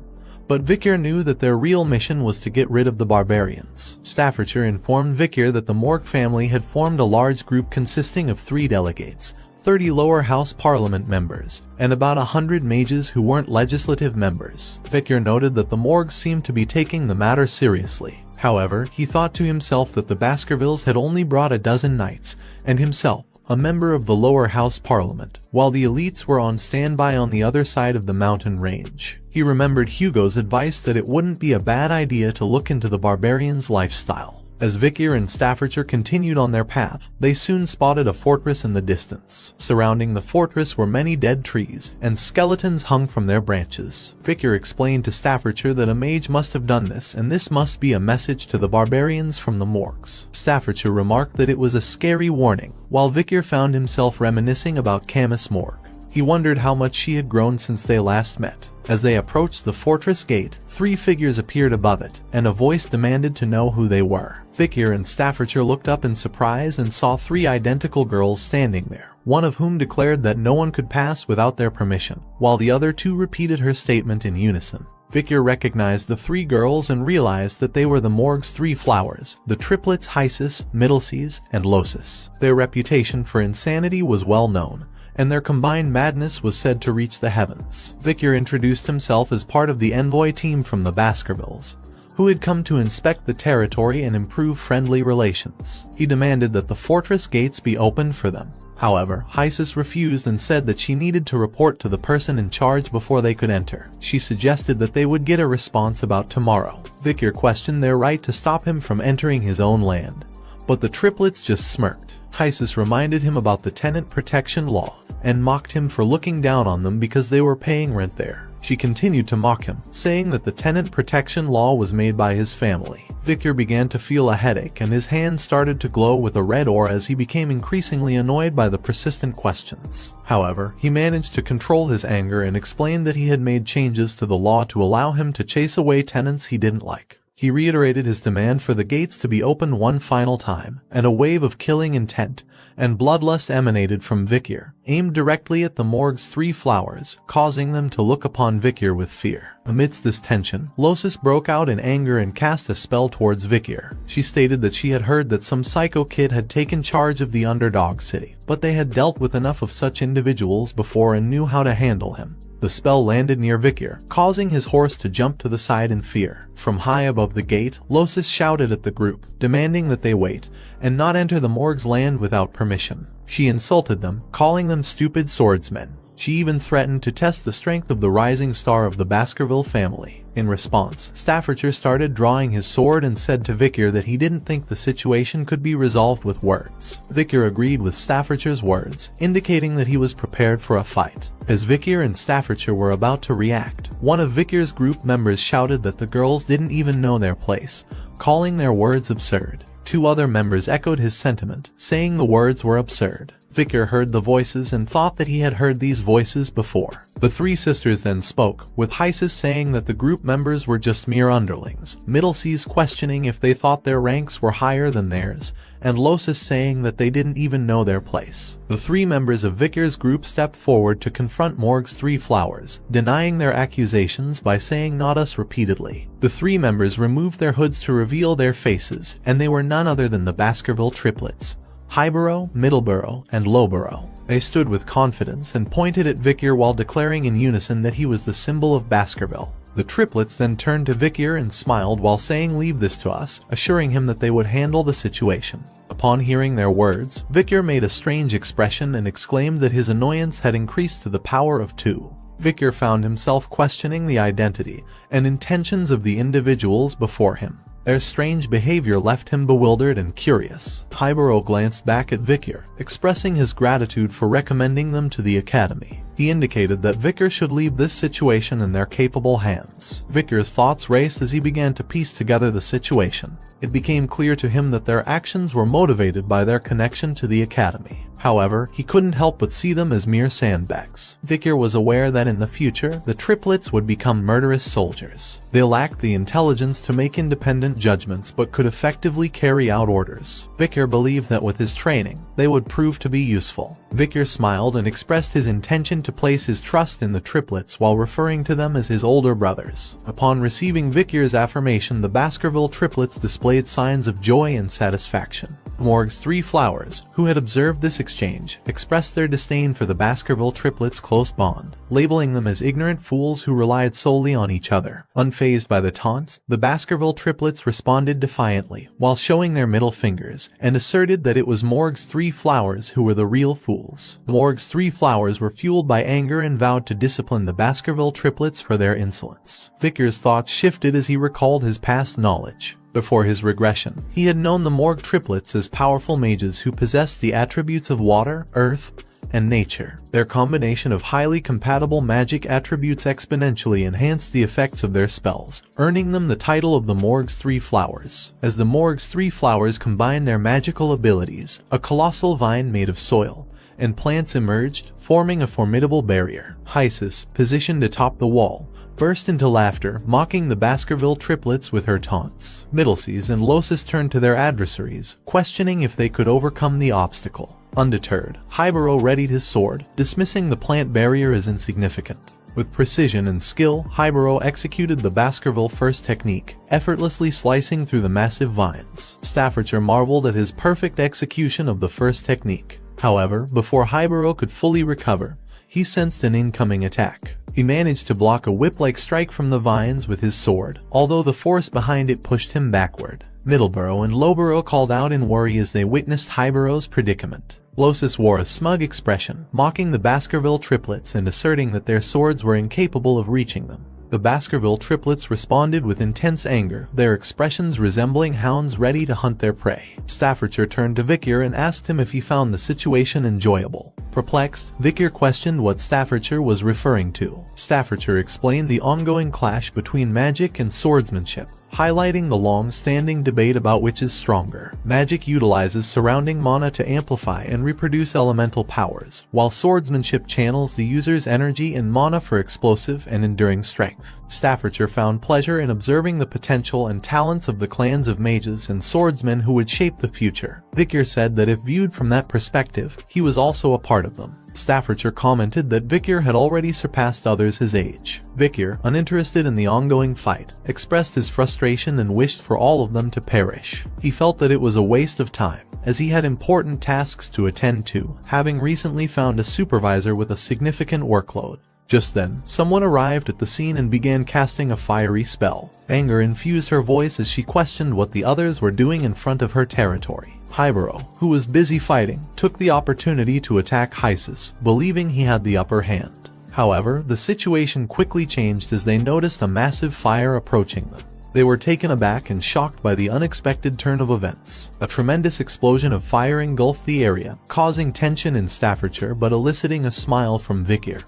but Victor knew that their real mission was to get rid of the barbarians. Staffordshire informed Victor that the Morg family had formed a large group consisting of 3 delegates, 30 lower house parliament members, and about 100 mages who weren't legislative members. Victor noted that the Morgs seemed to be taking the matter seriously. However, he thought to himself that the Baskervilles had only brought a dozen knights, and himself, a member of the lower house parliament, while the elites were on standby on the other side of the mountain range. He remembered Hugo's advice that it wouldn't be a bad idea to look into the barbarians' lifestyle. As Vikir and Staffordshire continued on their path, they soon spotted a fortress in the distance. Surrounding the fortress were many dead trees, and skeletons hung from their branches. Vikir explained to Staffordshire that a mage must have done this, and this must be a message to the barbarians from the morgues. Staffordshire remarked that it was a scary warning, while Vikir found himself reminiscing about Camus Morgue. He wondered how much she had grown since they last met. As they approached the fortress gate, 3 figures appeared above it, and a voice demanded to know who they were. Vikir and Staffordshire looked up in surprise and saw 3 identical girls standing there, one of whom declared that no one could pass without their permission, while the other 2 repeated her statement in unison. Vikir recognized the 3 girls and realized that they were the morgue's 3 flowers, the triplets Hysis, Middleseas, and Losis. Their reputation for insanity was well known, and their combined madness was said to reach the heavens. Vikir introduced himself as part of the envoy team from the Baskervilles, who had come to inspect the territory and improve friendly relations. He demanded that the fortress gates be opened for them. However, Hysis refused and said that she needed to report to the person in charge before they could enter. She suggested that they would get a response about tomorrow. Vikir questioned their right to stop him from entering his own land, but the triplets just smirked. Hysis reminded him about the tenant protection law and mocked him for looking down on them because they were paying rent there. She continued to mock him, saying that the tenant protection law was made by his family. Vikir began to feel a headache and his hand started to glow with a red ore as he became increasingly annoyed by the persistent questions. However, he managed to control his anger and explained that he had made changes to the law to allow him to chase away tenants he didn't like. He reiterated his demand for the gates to be opened one final time, and a wave of killing intent and bloodlust emanated from Vikir, aimed directly at the morgue's 3 flowers, causing them to look upon Vikir with fear. Amidst this tension, Losis broke out in anger and cast a spell towards Vikir. She stated that she had heard that some psycho kid had taken charge of the underdog city, but they had dealt with enough of such individuals before and knew how to handle him. The spell landed near Vikir, causing his horse to jump to the side in fear. From high above the gate, Losis shouted at the group, demanding that they wait and not enter the morgue's land without permission. She insulted them, calling them stupid swordsmen. She even threatened to test the strength of the rising star of the Baskerville family. In response, Staffordshire started drawing his sword and said to Vikir that he didn't think the situation could be resolved with words. Vikir agreed with Staffordshire's words, indicating that he was prepared for a fight. As Vikir and Staffordshire were about to react, one of Vikir's group members shouted that the girls didn't even know their place, calling their words absurd. 2 other members echoed his sentiment, saying the words were absurd. Vikir heard the voices and thought that he had heard these voices before. The 3 sisters then spoke, with Hysis saying that the group members were just mere underlings, Middleseas questioning if they thought their ranks were higher than theirs, and Losis saying that they didn't even know their place. The 3 members of Vikir's group stepped forward to confront Morgue's 3 flowers, denying their accusations by saying "not us" repeatedly. The 3 members removed their hoods to reveal their faces, and they were none other than the Baskerville triplets, Highborough, Middleborough, and Lowborough. They stood with confidence and pointed at Vikir while declaring in unison that he was the symbol of Baskerville. The triplets then turned to Vikir and smiled while saying "leave this to us," assuring him that they would handle the situation. Upon hearing their words, Vikir made a strange expression and exclaimed that his annoyance had increased to the power of 2. Vikir found himself questioning the identity and intentions of the individuals before him. Their strange behavior left him bewildered and curious. Highborough glanced back at Vikir, expressing his gratitude for recommending them to the academy. He indicated that Vikir should leave this situation in their capable hands. Vikir's thoughts raced as he began to piece together the situation. It became clear to him that their actions were motivated by their connection to the academy. However, he couldn't help but see them as mere sandbags. Vikir was aware that in the future, the triplets would become murderous soldiers. They lacked the intelligence to make independent judgments but could effectively carry out orders. Vikir believed that with his training, they would prove to be useful. Vikir smiled and expressed his intention to place his trust in the triplets while referring to them as his older brothers. Upon receiving Vikir's affirmation, the Baskerville triplets displayed signs of joy and satisfaction. Morgue's 3 flowers, who had observed this exchange, expressed their disdain for the Baskerville triplets' close bond. labeling them as ignorant fools who relied solely on each other. Unfazed by the taunts, the Baskerville triplets responded defiantly, while showing their middle fingers, and asserted that it was Morg's three flowers who were the real fools. Morg's three flowers were fueled by anger and vowed to discipline the Baskerville triplets for their insolence. Victor's thoughts shifted as he recalled his past knowledge. Before his regression, he had known the Morg triplets as powerful mages who possessed the attributes of water, earth, and nature. Their combination of highly compatible magic attributes exponentially enhanced the effects of their spells, earning them the title of the Morg's Three Flowers. As the Morg's Three Flowers combined their magical abilities, a colossal vine made of soil and plants emerged, forming a formidable barrier. Hysis, positioned atop the wall, burst into laughter, mocking the Baskerville triplets with her taunts. Middleseas and Losis turned to their adversaries, questioning if they could overcome the obstacle. Undeterred, Hybero readied his sword, dismissing the plant barrier as insignificant. With precision and skill, Hybero executed the Baskerville first technique, effortlessly slicing through the massive vines. Staffordshire marveled at his perfect execution of the first technique. However, before Hybero could fully recover, he sensed an incoming attack. He managed to block a whip-like strike from the vines with his sword, although the force behind it pushed him backward. Middleborough and Lowborough called out in worry as they witnessed Hybero's predicament. Losis wore a smug expression, mocking the Baskerville triplets and asserting that their swords were incapable of reaching them. The Baskerville triplets responded with intense anger, their expressions resembling hounds ready to hunt their prey. Staffordshire turned to Vickers and asked him if he found the situation enjoyable. Perplexed, Vickers questioned what Staffordshire was referring to. Staffordshire explained the ongoing clash between magic and swordsmanship, highlighting the long-standing debate about which is stronger. Magic utilizes surrounding mana to amplify and reproduce elemental powers, while swordsmanship channels the user's energy and mana for explosive and enduring strength. Staffordshire found pleasure in observing the potential and talents of the clans of mages and swordsmen who would shape the future. Vickers said that if viewed from that perspective, he was also a part of them. Staffordshire commented that Vickers had already surpassed others his age. Vickers, uninterested in the ongoing fight, expressed his frustration and wished for all of them to perish. He felt that it was a waste of time, as he had important tasks to attend to, having recently found a supervisor with a significant workload. Just then, someone arrived at the scene and began casting a fiery spell. Anger infused her voice as she questioned what the others were doing in front of her territory. Hybero, who was busy fighting, took the opportunity to attack Hysis, believing he had the upper hand. However, the situation quickly changed as they noticed a massive fire approaching them. They were taken aback and shocked by the unexpected turn of events. A tremendous explosion of fire engulfed the area, causing tension in Staffordshire but eliciting a smile from Vickers,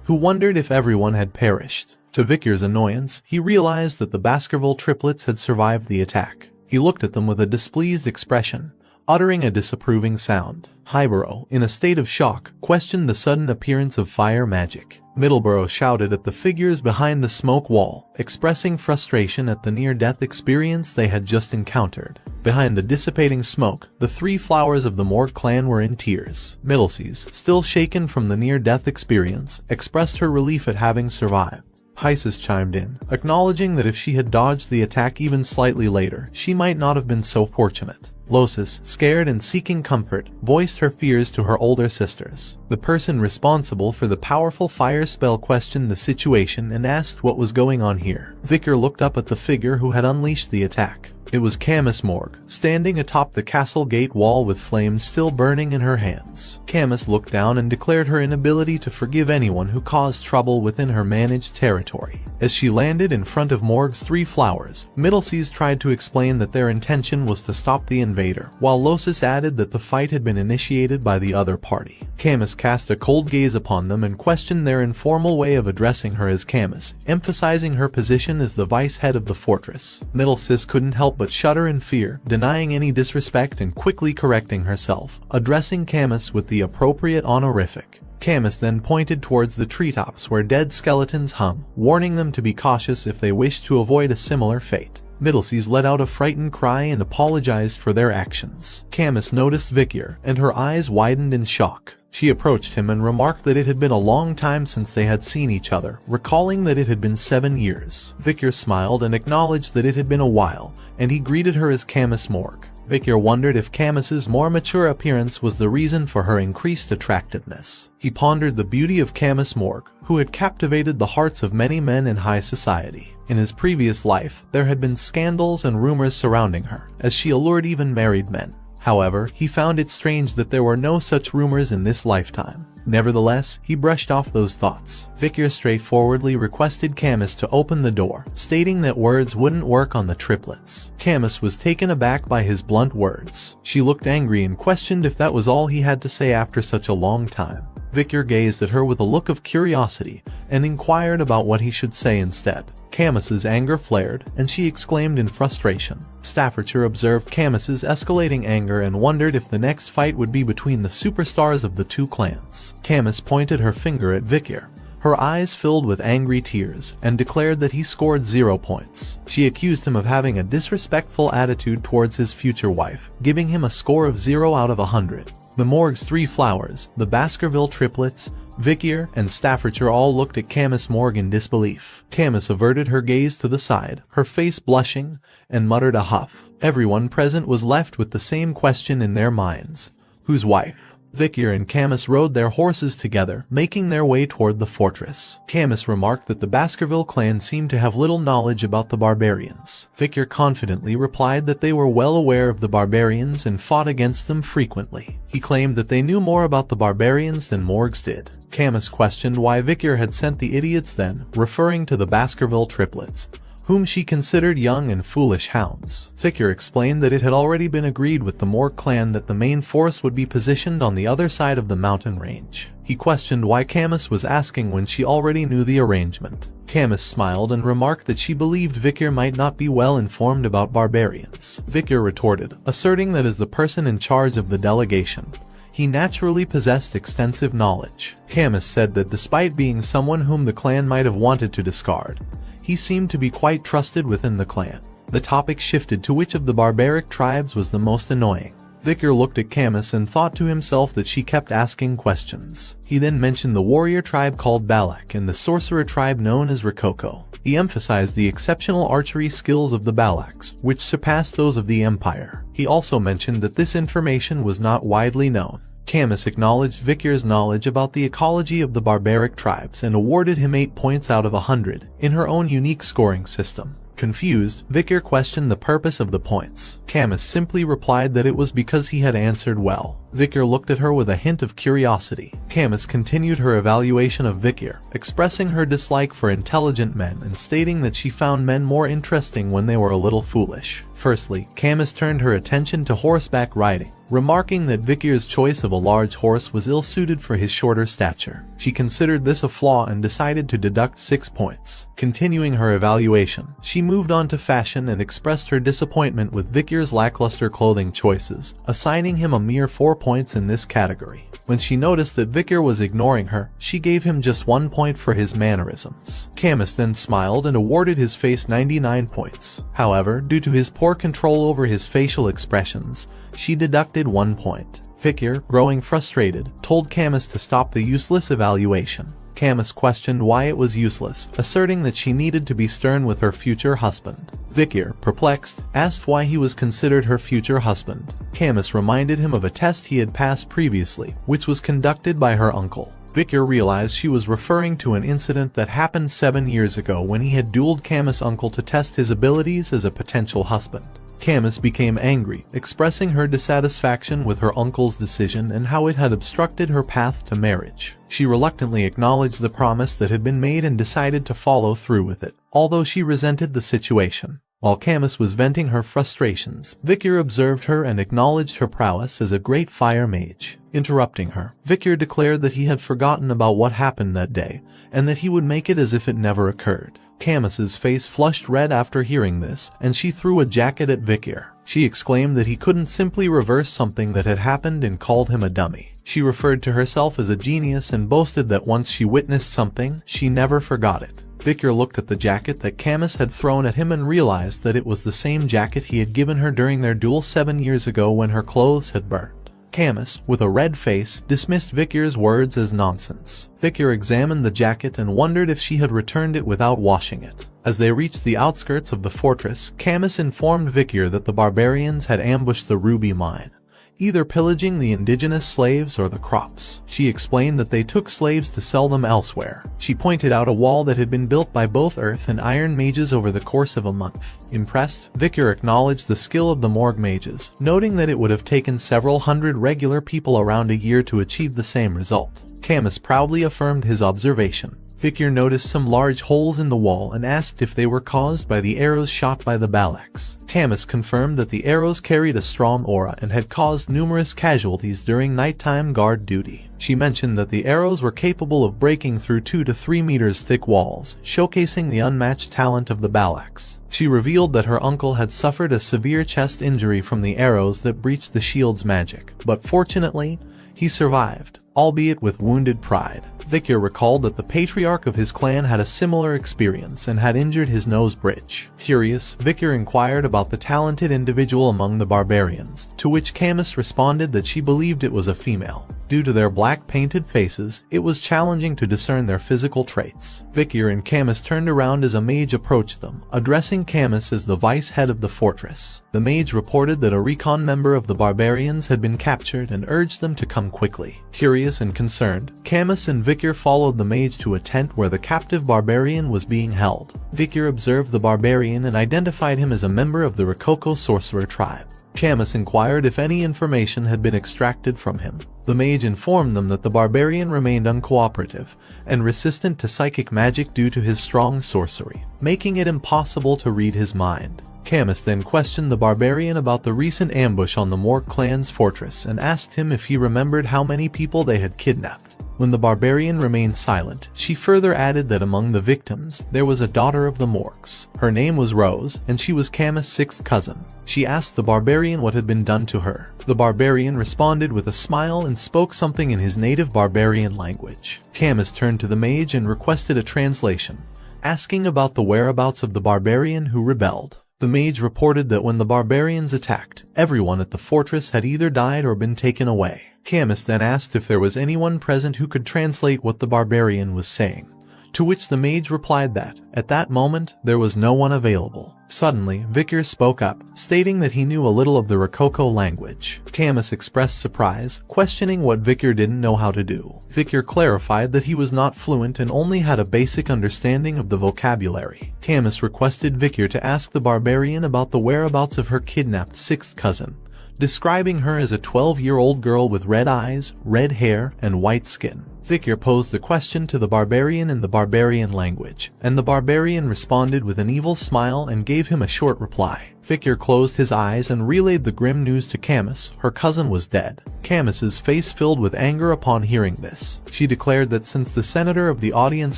who wondered if everyone had perished. To Vickers' annoyance, he realized that the Baskerville triplets had survived the attack. He looked at them with a displeased expression, uttering a disapproving sound. Hybero, in a state of shock, questioned the sudden appearance of fire magic. Middleborough shouted at the figures behind the smoke wall, expressing frustration at the near-death experience they had just encountered. Behind the dissipating smoke, the three flowers of the Morg clan were in tears. Middleseas, still shaken from the near-death experience, expressed her relief at having survived. Hysis chimed in, acknowledging that if she had dodged the attack even slightly later, she might not have been so fortunate. Losis, scared and seeking comfort, voiced her fears to her older sisters. The person responsible for the powerful fire spell questioned the situation and asked what was going on here. Vickers looked up at the figure who had unleashed the attack. It was Camus Morg, standing atop the castle gate wall with flames still burning in her hands. Camus looked down and declared her inability to forgive anyone who caused trouble within her managed territory. As she landed in front of Morg's three flowers, Middleseas tried to explain that their intention was to stop the invader, while Losis added that the fight had been initiated by the other party. Camus cast a cold gaze upon them and questioned their informal way of addressing her as Camus, emphasizing her position as the vice head of the fortress. Middleseas couldn't help but shudder in fear, denying any disrespect and quickly correcting herself, addressing Camus with the appropriate honorific. Camus then pointed towards the treetops where dead skeletons hung, warning them to be cautious if they wished to avoid a similar fate. Middleseas let out a frightened cry and apologized for their actions. Camus noticed Vickers, and her eyes widened in shock. She approached him and remarked that it had been a long time since they had seen each other, recalling that it had been 7 years. Vickers smiled and acknowledged that it had been a while, and he greeted her as Camus Morg. Victor wondered if Camus's more mature appearance was the reason for her increased attractiveness. He pondered the beauty of Camus Morgue, who had captivated the hearts of many men in high society. In his previous life, there had been scandals and rumors surrounding her, as she allured even married men. However, he found it strange that there were no such rumors in this lifetime. Nevertheless, he brushed off those thoughts. Victor straightforwardly requested Camus to open the door, stating that words wouldn't work on the triplets. Camus was taken aback by his blunt words. She looked angry and questioned if that was all he had to say after such a long time. Victor gazed at her with a look of curiosity and inquired about what he should say instead. Camus's anger flared, and she exclaimed in frustration. Staffordshire observed Camus's escalating anger and wondered if the next fight would be between the superstars of the two clans. Camus pointed her finger at Victor. Her eyes filled with angry tears, and declared that he scored 0 points. She accused him of having a disrespectful attitude towards his future wife, giving him a score of 0 out of 100. The Morgue's three flowers, the Baskerville triplets, Victor, and Staffordshire all looked at Camus Morgue in disbelief. Camus averted her gaze to the side, her face blushing, and muttered a huff. Everyone present was left with the same question in their minds. Whose wife? Victor and Camus rode their horses together, making their way toward the fortress. Camus remarked that the Baskerville clan seemed to have little knowledge about the barbarians. Victor confidently replied that they were well aware of the barbarians and fought against them frequently. He claimed that they knew more about the barbarians than Morgues did. Camus questioned why Victor had sent the idiots then, referring to the Baskerville triplets, whom she considered young and foolish hounds. Victor explained that it had already been agreed with the Morgue clan that the main force would be positioned on the other side of the mountain range. He questioned why Camus was asking when she already knew the arrangement. Camus smiled and remarked that she believed Victor might not be well informed about barbarians. Victor retorted, asserting that as the person in charge of the delegation, he naturally possessed extensive knowledge. Camus said that despite being someone whom the clan might have wanted to discard, he seemed to be quite trusted within the clan. The topic shifted to which of the barbaric tribes was the most annoying. Victor looked at Camus and thought to himself that she kept asking questions. He then mentioned the warrior tribe called Balak and the sorcerer tribe known as Rococo. He emphasized the exceptional archery skills of the Balaks, which surpassed those of the Empire. He also mentioned that this information was not widely known. Camus acknowledged Victor's knowledge about the ecology of the barbaric tribes and awarded him 8 points out of 100 in her own unique scoring system. Confused, Victor questioned the purpose of the points. Camus simply replied that it was because he had answered well. Victor looked at her with a hint of curiosity. Camus continued her evaluation of Victor, expressing her dislike for intelligent men and stating that she found men more interesting when they were a little foolish. Firstly, Camus turned her attention to horseback riding, remarking that Victor's choice of a large horse was ill-suited for his shorter stature. She considered this a flaw and decided to deduct 6 points. Continuing her evaluation, she moved on to fashion and expressed her disappointment with Victor's lackluster clothing choices, assigning him a mere 4 points in this category. When she noticed that Victor was ignoring her, she gave him just 1 point for his mannerisms. Camus then smiled and awarded his face 99 points. However, due to his poor control over his facial expressions, she deducted 1 point. Victor, growing frustrated, told Camus to stop the useless evaluation. Camus questioned why it was useless, asserting that she needed to be stern with her future husband. Victor, perplexed, asked why he was considered her future husband. Camus reminded him of a test he had passed previously, which was conducted by her uncle. Victor realized she was referring to an incident that happened 7 years ago when he had dueled Camus' uncle to test his abilities as a potential husband. Camus became angry, expressing her dissatisfaction with her uncle's decision and how it had obstructed her path to marriage. She reluctantly acknowledged the promise that had been made and decided to follow through with it, although she resented the situation. While Camus was venting her frustrations, Victor observed her and acknowledged her prowess as a great fire mage. Interrupting her, Victor declared that he had forgotten about what happened that day, and that he would make it as if it never occurred. Camus's face flushed red after hearing this, and she threw a jacket at Victor. She exclaimed that he couldn't simply reverse something that had happened and called him a dummy. She referred to herself as a genius and boasted that once she witnessed something, she never forgot it. Victor looked at the jacket that Camus had thrown at him and realized that it was the same jacket he had given her during their duel 7 years ago when her clothes had burned. Camus, with a red face, dismissed Victor's words as nonsense. Victor examined the jacket and wondered if she had returned it without washing it. As they reached the outskirts of the fortress, Camus informed Victor that the barbarians had ambushed the ruby mine, either pillaging the indigenous slaves or the crops. She explained that they took slaves to sell them elsewhere. She pointed out a wall that had been built by both earth and iron mages over the course of a month. Impressed, Victor acknowledged the skill of the morgue mages, noting that it would have taken several hundred regular people around a year to achieve the same result. Camus proudly affirmed his observation. Victor noticed some large holes in the wall and asked if they were caused by the arrows shot by the Balaks. Camus confirmed that the arrows carried a strong aura and had caused numerous casualties during nighttime guard duty. She mentioned that the arrows were capable of breaking through 2 to 3 meters thick walls, showcasing the unmatched talent of the Balaks. She revealed that her uncle had suffered a severe chest injury from the arrows that breached the shield's magic, but fortunately, he survived, albeit with wounded pride. Victor recalled that the patriarch of his clan had a similar experience and had injured his nose bridge. Curious, Victor inquired about the talented individual among the barbarians, to which Camus responded that she believed it was a female. Due to their black painted faces, it was challenging to discern their physical traits. Victor and Camus turned around as a mage approached them, addressing Camus as the vice head of the fortress. The mage reported that a recon member of the barbarians had been captured and urged them to come quickly. Curious and concerned, Camus and Victor followed the mage to a tent where the captive barbarian was being held. Victor observed the barbarian and identified him as a member of the Rococo sorcerer tribe. Camus inquired if any information had been extracted from him. The mage informed them that the barbarian remained uncooperative and resistant to psychic magic due to his strong sorcery, making it impossible to read his mind. Camus then questioned the barbarian about the recent ambush on the Mork clan's fortress and asked him if he remembered how many people they had kidnapped. When the barbarian remained silent, she further added that among the victims, there was a daughter of the Morks. Her name was Rose, and she was Camus' 6th cousin. She asked the barbarian what had been done to her. The barbarian responded with a smile and spoke something in his native barbarian language. Camus turned to the mage and requested a translation, asking about the whereabouts of the barbarian who rebelled. The mage reported that when the barbarians attacked, everyone at the fortress had either died or been taken away. Camus then asked if there was anyone present who could translate what the barbarian was saying, to which the mage replied that, at that moment, there was no one available. Suddenly, Victor spoke up, stating that he knew a little of the Rococo language. Camus expressed surprise, questioning what Victor didn't know how to do. Victor clarified that he was not fluent and only had a basic understanding of the vocabulary. Camus requested Victor to ask the barbarian about the whereabouts of her kidnapped 6th cousin, describing her as a 12-year-old girl with red eyes, red hair, and white skin. Victor posed the question to the barbarian in the barbarian language, and the barbarian responded with an evil smile and gave him a short reply. Victor closed his eyes and relayed the grim news to Camus. Her cousin was dead. Camus's face filled with anger upon hearing this. She declared that since the senator of the audience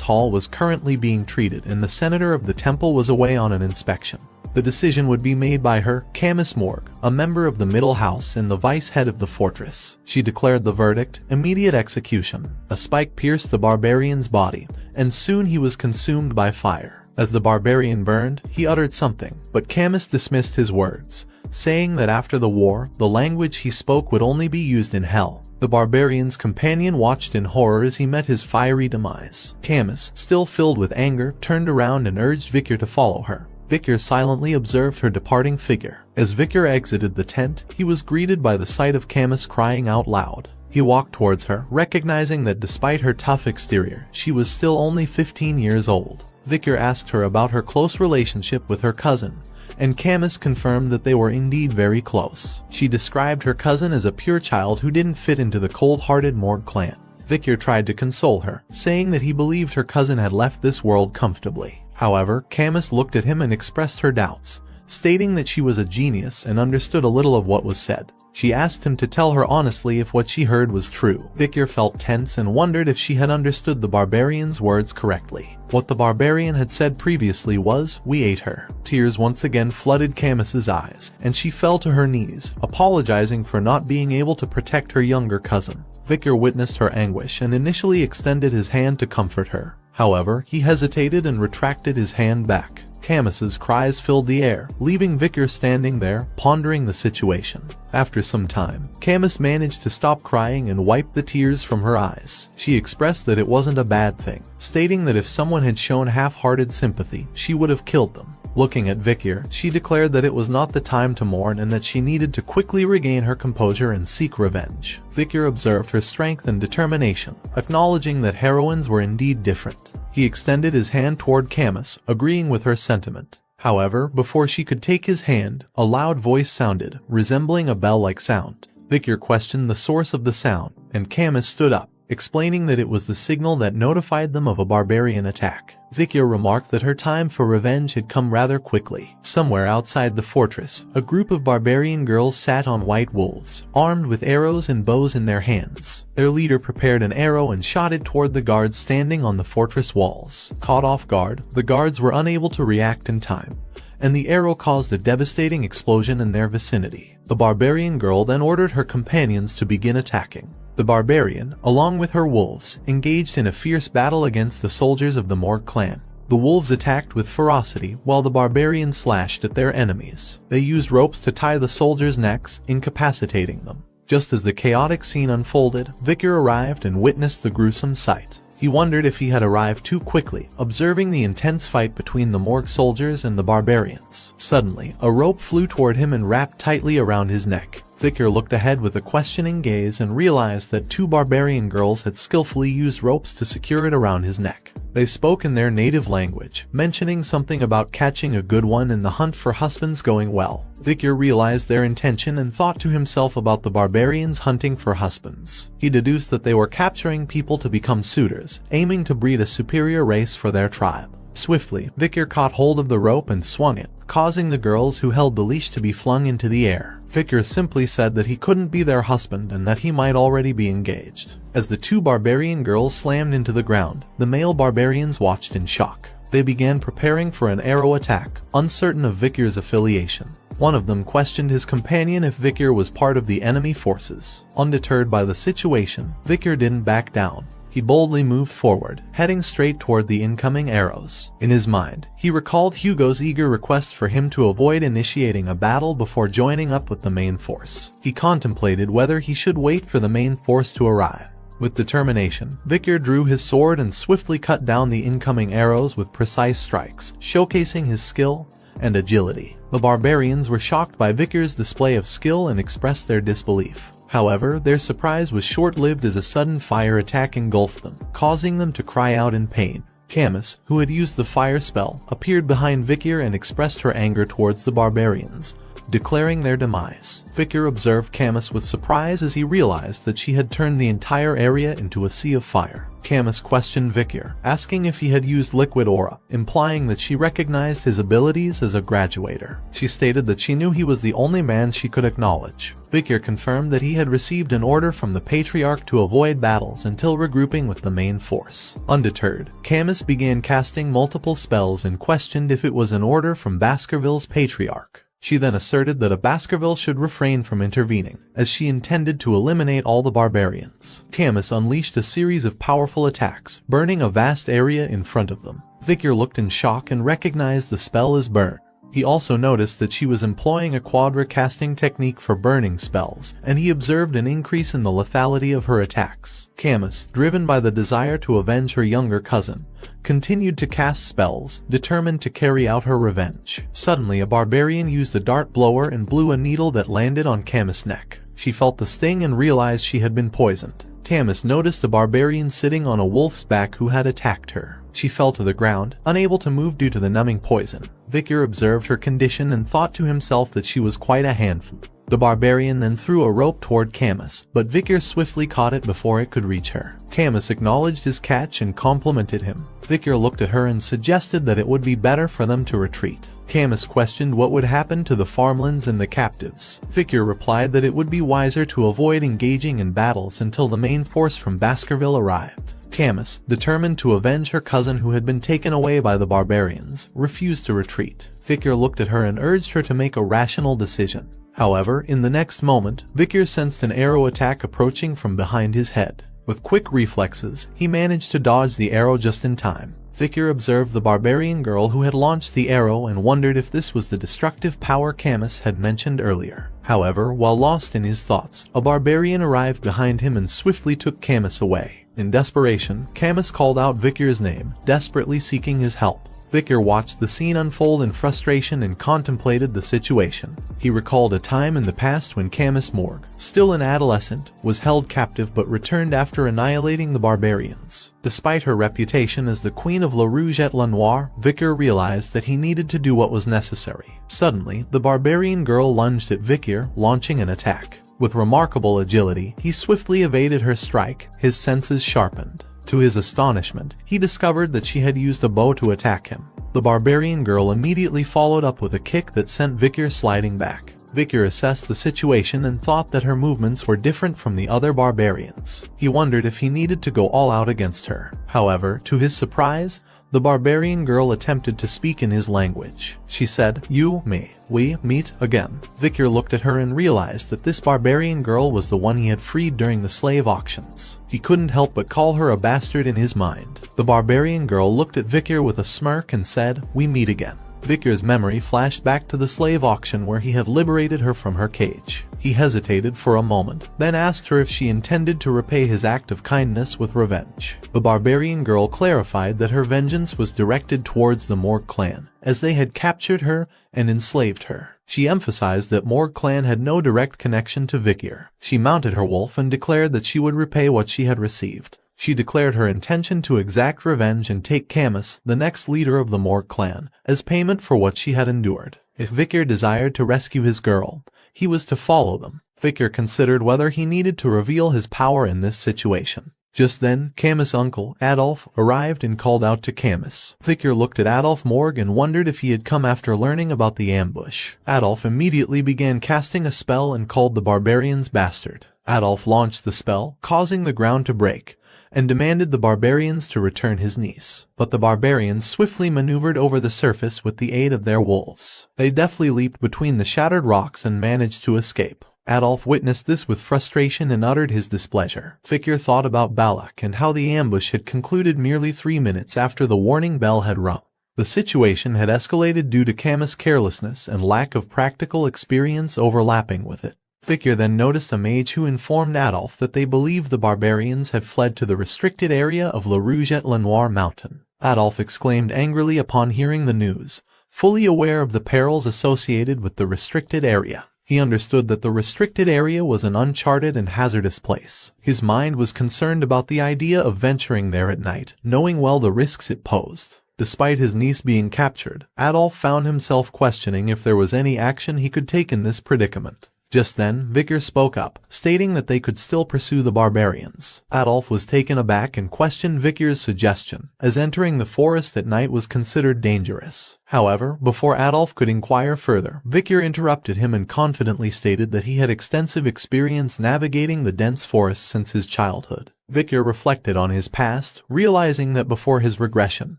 hall was currently being treated and the senator of the temple was away on an inspection, the decision would be made by her, Camus Morgue, a member of the middle house and the vice head of the fortress. She declared the verdict, immediate execution. A spike pierced the barbarian's body, and soon he was consumed by fire. As the barbarian burned, he uttered something, but Camus dismissed his words, saying that after the war, the language he spoke would only be used in hell. The barbarian's companion watched in horror as he met his fiery demise. Camus, still filled with anger, turned around and urged Victor to follow her. Victor silently observed her departing figure. As Victor exited the tent, he was greeted by the sight of Camus crying out loud. He walked towards her, recognizing that despite her tough exterior, she was still only 15 years old. Victor asked her about her close relationship with her cousin, and Camus confirmed that they were indeed very close. She described her cousin as a pure child who didn't fit into the cold-hearted Morg clan. Victor tried to console her, saying that he believed her cousin had left this world comfortably. However, Camus looked at him and expressed her doubts, stating that she was a genius and understood a little of what was said. She asked him to tell her honestly if what she heard was true. Victor felt tense and wondered if she had understood the barbarian's words correctly. What the barbarian had said previously was, "We ate her." Tears once again flooded Camus's eyes, and she fell to her knees, apologizing for not being able to protect her younger cousin. Victor witnessed her anguish and initially extended his hand to comfort her. However, he hesitated and retracted his hand back. Camus's cries filled the air, leaving Vicar standing there, pondering the situation. After some time, Camus managed to stop crying and wipe the tears from her eyes. She expressed that it wasn't a bad thing, stating that if someone had shown half-hearted sympathy, she would have killed them. Looking at Vicar, she declared that it was not the time to mourn and that she needed to quickly regain her composure and seek revenge. Vicar observed her strength and determination, acknowledging that heroines were indeed different. He extended his hand toward Camus, agreeing with her sentiment. However, before she could take his hand, a loud voice sounded, resembling a bell-like sound. Vicar questioned the source of the sound, and Camus stood up, explaining that it was the signal that notified them of a barbarian attack. Vicar remarked that her time for revenge had come rather quickly. Somewhere outside the fortress, a group of barbarian girls sat on white wolves, armed with arrows and bows in their hands. Their leader prepared an arrow and shot it toward the guards standing on the fortress walls. Caught off guard, the guards were unable to react in time, and the arrow caused a devastating explosion in their vicinity. The barbarian girl then ordered her companions to begin attacking. The barbarian, along with her wolves, engaged in a fierce battle against the soldiers of the Morg clan. The wolves attacked with ferocity while the barbarians slashed at their enemies. They used ropes to tie the soldiers' necks, incapacitating them. Just as the chaotic scene unfolded, Vicar arrived and witnessed the gruesome sight. He wondered if he had arrived too quickly, observing the intense fight between the Morg soldiers and the barbarians. Suddenly, a rope flew toward him and wrapped tightly around his neck. Vicar looked ahead with a questioning gaze and realized that two barbarian girls had skillfully used ropes to secure it around his neck. They spoke in their native language, mentioning something about catching a good one and the hunt for husbands going well. Vicar realized their intention and thought to himself about the barbarians hunting for husbands. He deduced that they were capturing people to become suitors, aiming to breed a superior race for their tribe. Swiftly, Vicar caught hold of the rope and swung it, causing the girls who held the leash to be flung into the air. Vicar simply said that he couldn't be their husband and that he might already be engaged. As the two barbarian girls slammed into the ground, the male barbarians watched in shock. They began preparing for an arrow attack, uncertain of Vicar's affiliation. One of them questioned his companion if Vicar was part of the enemy forces. Undeterred by the situation, Vicar didn't back down. He boldly moved forward, heading straight toward the incoming arrows. In his mind, he recalled Hugo's eager request for him to avoid initiating a battle before joining up with the main force. He contemplated whether he should wait for the main force to arrive. With determination, Vicar drew his sword and swiftly cut down the incoming arrows with precise strikes, showcasing his skill and agility. The barbarians were shocked by Vicar's display of skill and expressed their disbelief. However, their surprise was short-lived as a sudden fire attack engulfed them, causing them to cry out in pain. Camus, who had used the fire spell, appeared behind Vicar and expressed her anger towards the barbarians, declaring their demise. Vicar observed Camus with surprise as he realized that she had turned the entire area into a sea of fire. Camus questioned Vicar, asking if he had used liquid aura, implying that she recognized his abilities as a graduator. She stated that she knew he was the only man she could acknowledge. Vicar confirmed that he had received an order from the Patriarch to avoid battles until regrouping with the main force. Undeterred, Camus began casting multiple spells and questioned if it was an order from Baskerville's Patriarch. She then asserted that a Baskerville should refrain from intervening, as she intended to eliminate all the barbarians. Camus unleashed a series of powerful attacks, burning a vast area in front of them. Vicar looked in shock and recognized the spell as burn. He also noticed that she was employing a quadra casting technique for burning spells, and he observed an increase in the lethality of her attacks. Camus, driven by the desire to avenge her younger cousin, continued to cast spells, determined to carry out her revenge. Suddenly, a barbarian used a dart blower and blew a needle that landed on Camus' neck. She felt the sting and realized she had been poisoned. Camus noticed a barbarian sitting on a wolf's back who had attacked her. She fell to the ground, unable to move due to the numbing poison. Vicar observed her condition and thought to himself that she was quite a handful. The barbarian then threw a rope toward Camus, but Vicar swiftly caught it before it could reach her. Camus acknowledged his catch and complimented him. Vicar looked at her and suggested that it would be better for them to retreat. Camus questioned what would happen to the farmlands and the captives. Vicar replied that it would be wiser to avoid engaging in battles until the main force from Baskerville arrived. Camus, determined to avenge her cousin who had been taken away by the barbarians, refused to retreat. Vicar looked at her and urged her to make a rational decision. However, in the next moment, Vicar sensed an arrow attack approaching from behind his head. With quick reflexes, he managed to dodge the arrow just in time. Vicar observed the barbarian girl who had launched the arrow and wondered if this was the destructive power Camus had mentioned earlier. However, while lost in his thoughts, a barbarian arrived behind him and swiftly took Camus away. In desperation, Camus called out Vicar's name, desperately seeking his help. Vicar watched the scene unfold in frustration and contemplated the situation. He recalled a time in the past when Camus Morgue, still an adolescent, was held captive but returned after annihilating the barbarians. Despite her reputation as the Queen of Le Rouge et Le Noir, Vicar realized that he needed to do what was necessary. Suddenly, the barbarian girl lunged at Vicar, launching an attack. With remarkable agility, he swiftly evaded her strike, his senses sharpened. To his astonishment, he discovered that she had used a bow to attack him. The barbarian girl immediately followed up with a kick that sent Vicar sliding back. Vicar assessed the situation and thought that her movements were different from the other barbarians. He wondered if he needed to go all out against her. However, to his surprise, the barbarian girl attempted to speak in his language. She said, "You, me, we meet again." Vicar looked at her and realized that this barbarian girl was the one he had freed during the slave auctions. He couldn't help but call her a bastard in his mind. The barbarian girl looked at Vicar with a smirk and said, "We meet again." Vicar's memory flashed back to the slave auction where he had liberated her from her cage. He hesitated for a moment, then asked her if she intended to repay his act of kindness with revenge. The barbarian girl clarified that her vengeance was directed towards the Morgue clan, as they had captured her and enslaved her. She emphasized that Morgue clan had no direct connection to Vicar. She mounted her wolf and declared that she would repay what she had received. She declared her intention to exact revenge and take Camus, the next leader of the Morgue clan, as payment for what she had endured. If Vicar desired to rescue his girl, he was to follow them. Vicar considered whether he needed to reveal his power in this situation. Just then, Camus' uncle, Adolphe, arrived and called out to Camus. Vicar looked at Adolphe Morgue and wondered if he had come after learning about the ambush. Adolphe immediately began casting a spell and called the barbarians bastard. Adolphe launched the spell, causing the ground to break, and demanded the barbarians to return his niece. But the barbarians swiftly maneuvered over the surface with the aid of their wolves. They deftly leaped between the shattered rocks and managed to escape. Adolphe witnessed this with frustration and uttered his displeasure. Vicar thought about Balak and how the ambush had concluded merely 3 minutes after the warning bell had rung. The situation had escalated due to Camus' carelessness and lack of practical experience overlapping with it. Vicar then noticed a mage who informed Adolphe that they believed the barbarians had fled to the restricted area of Le Rouge et Le Noir mountain. Adolphe exclaimed angrily upon hearing the news, fully aware of the perils associated with the restricted area. He understood that the restricted area was an uncharted and hazardous place. His mind was concerned about the idea of venturing there at night, knowing well the risks it posed. Despite his niece being captured, Adolphe found himself questioning if there was any action he could take in this predicament. Just then, Vicar spoke up, stating that they could still pursue the barbarians. Adolphe was taken aback and questioned Vicar's suggestion, as entering the forest at night was considered dangerous. However, before Adolphe could inquire further, Vicar interrupted him and confidently stated that he had extensive experience navigating the dense forest since his childhood. Vicar reflected on his past, realizing that before his regression,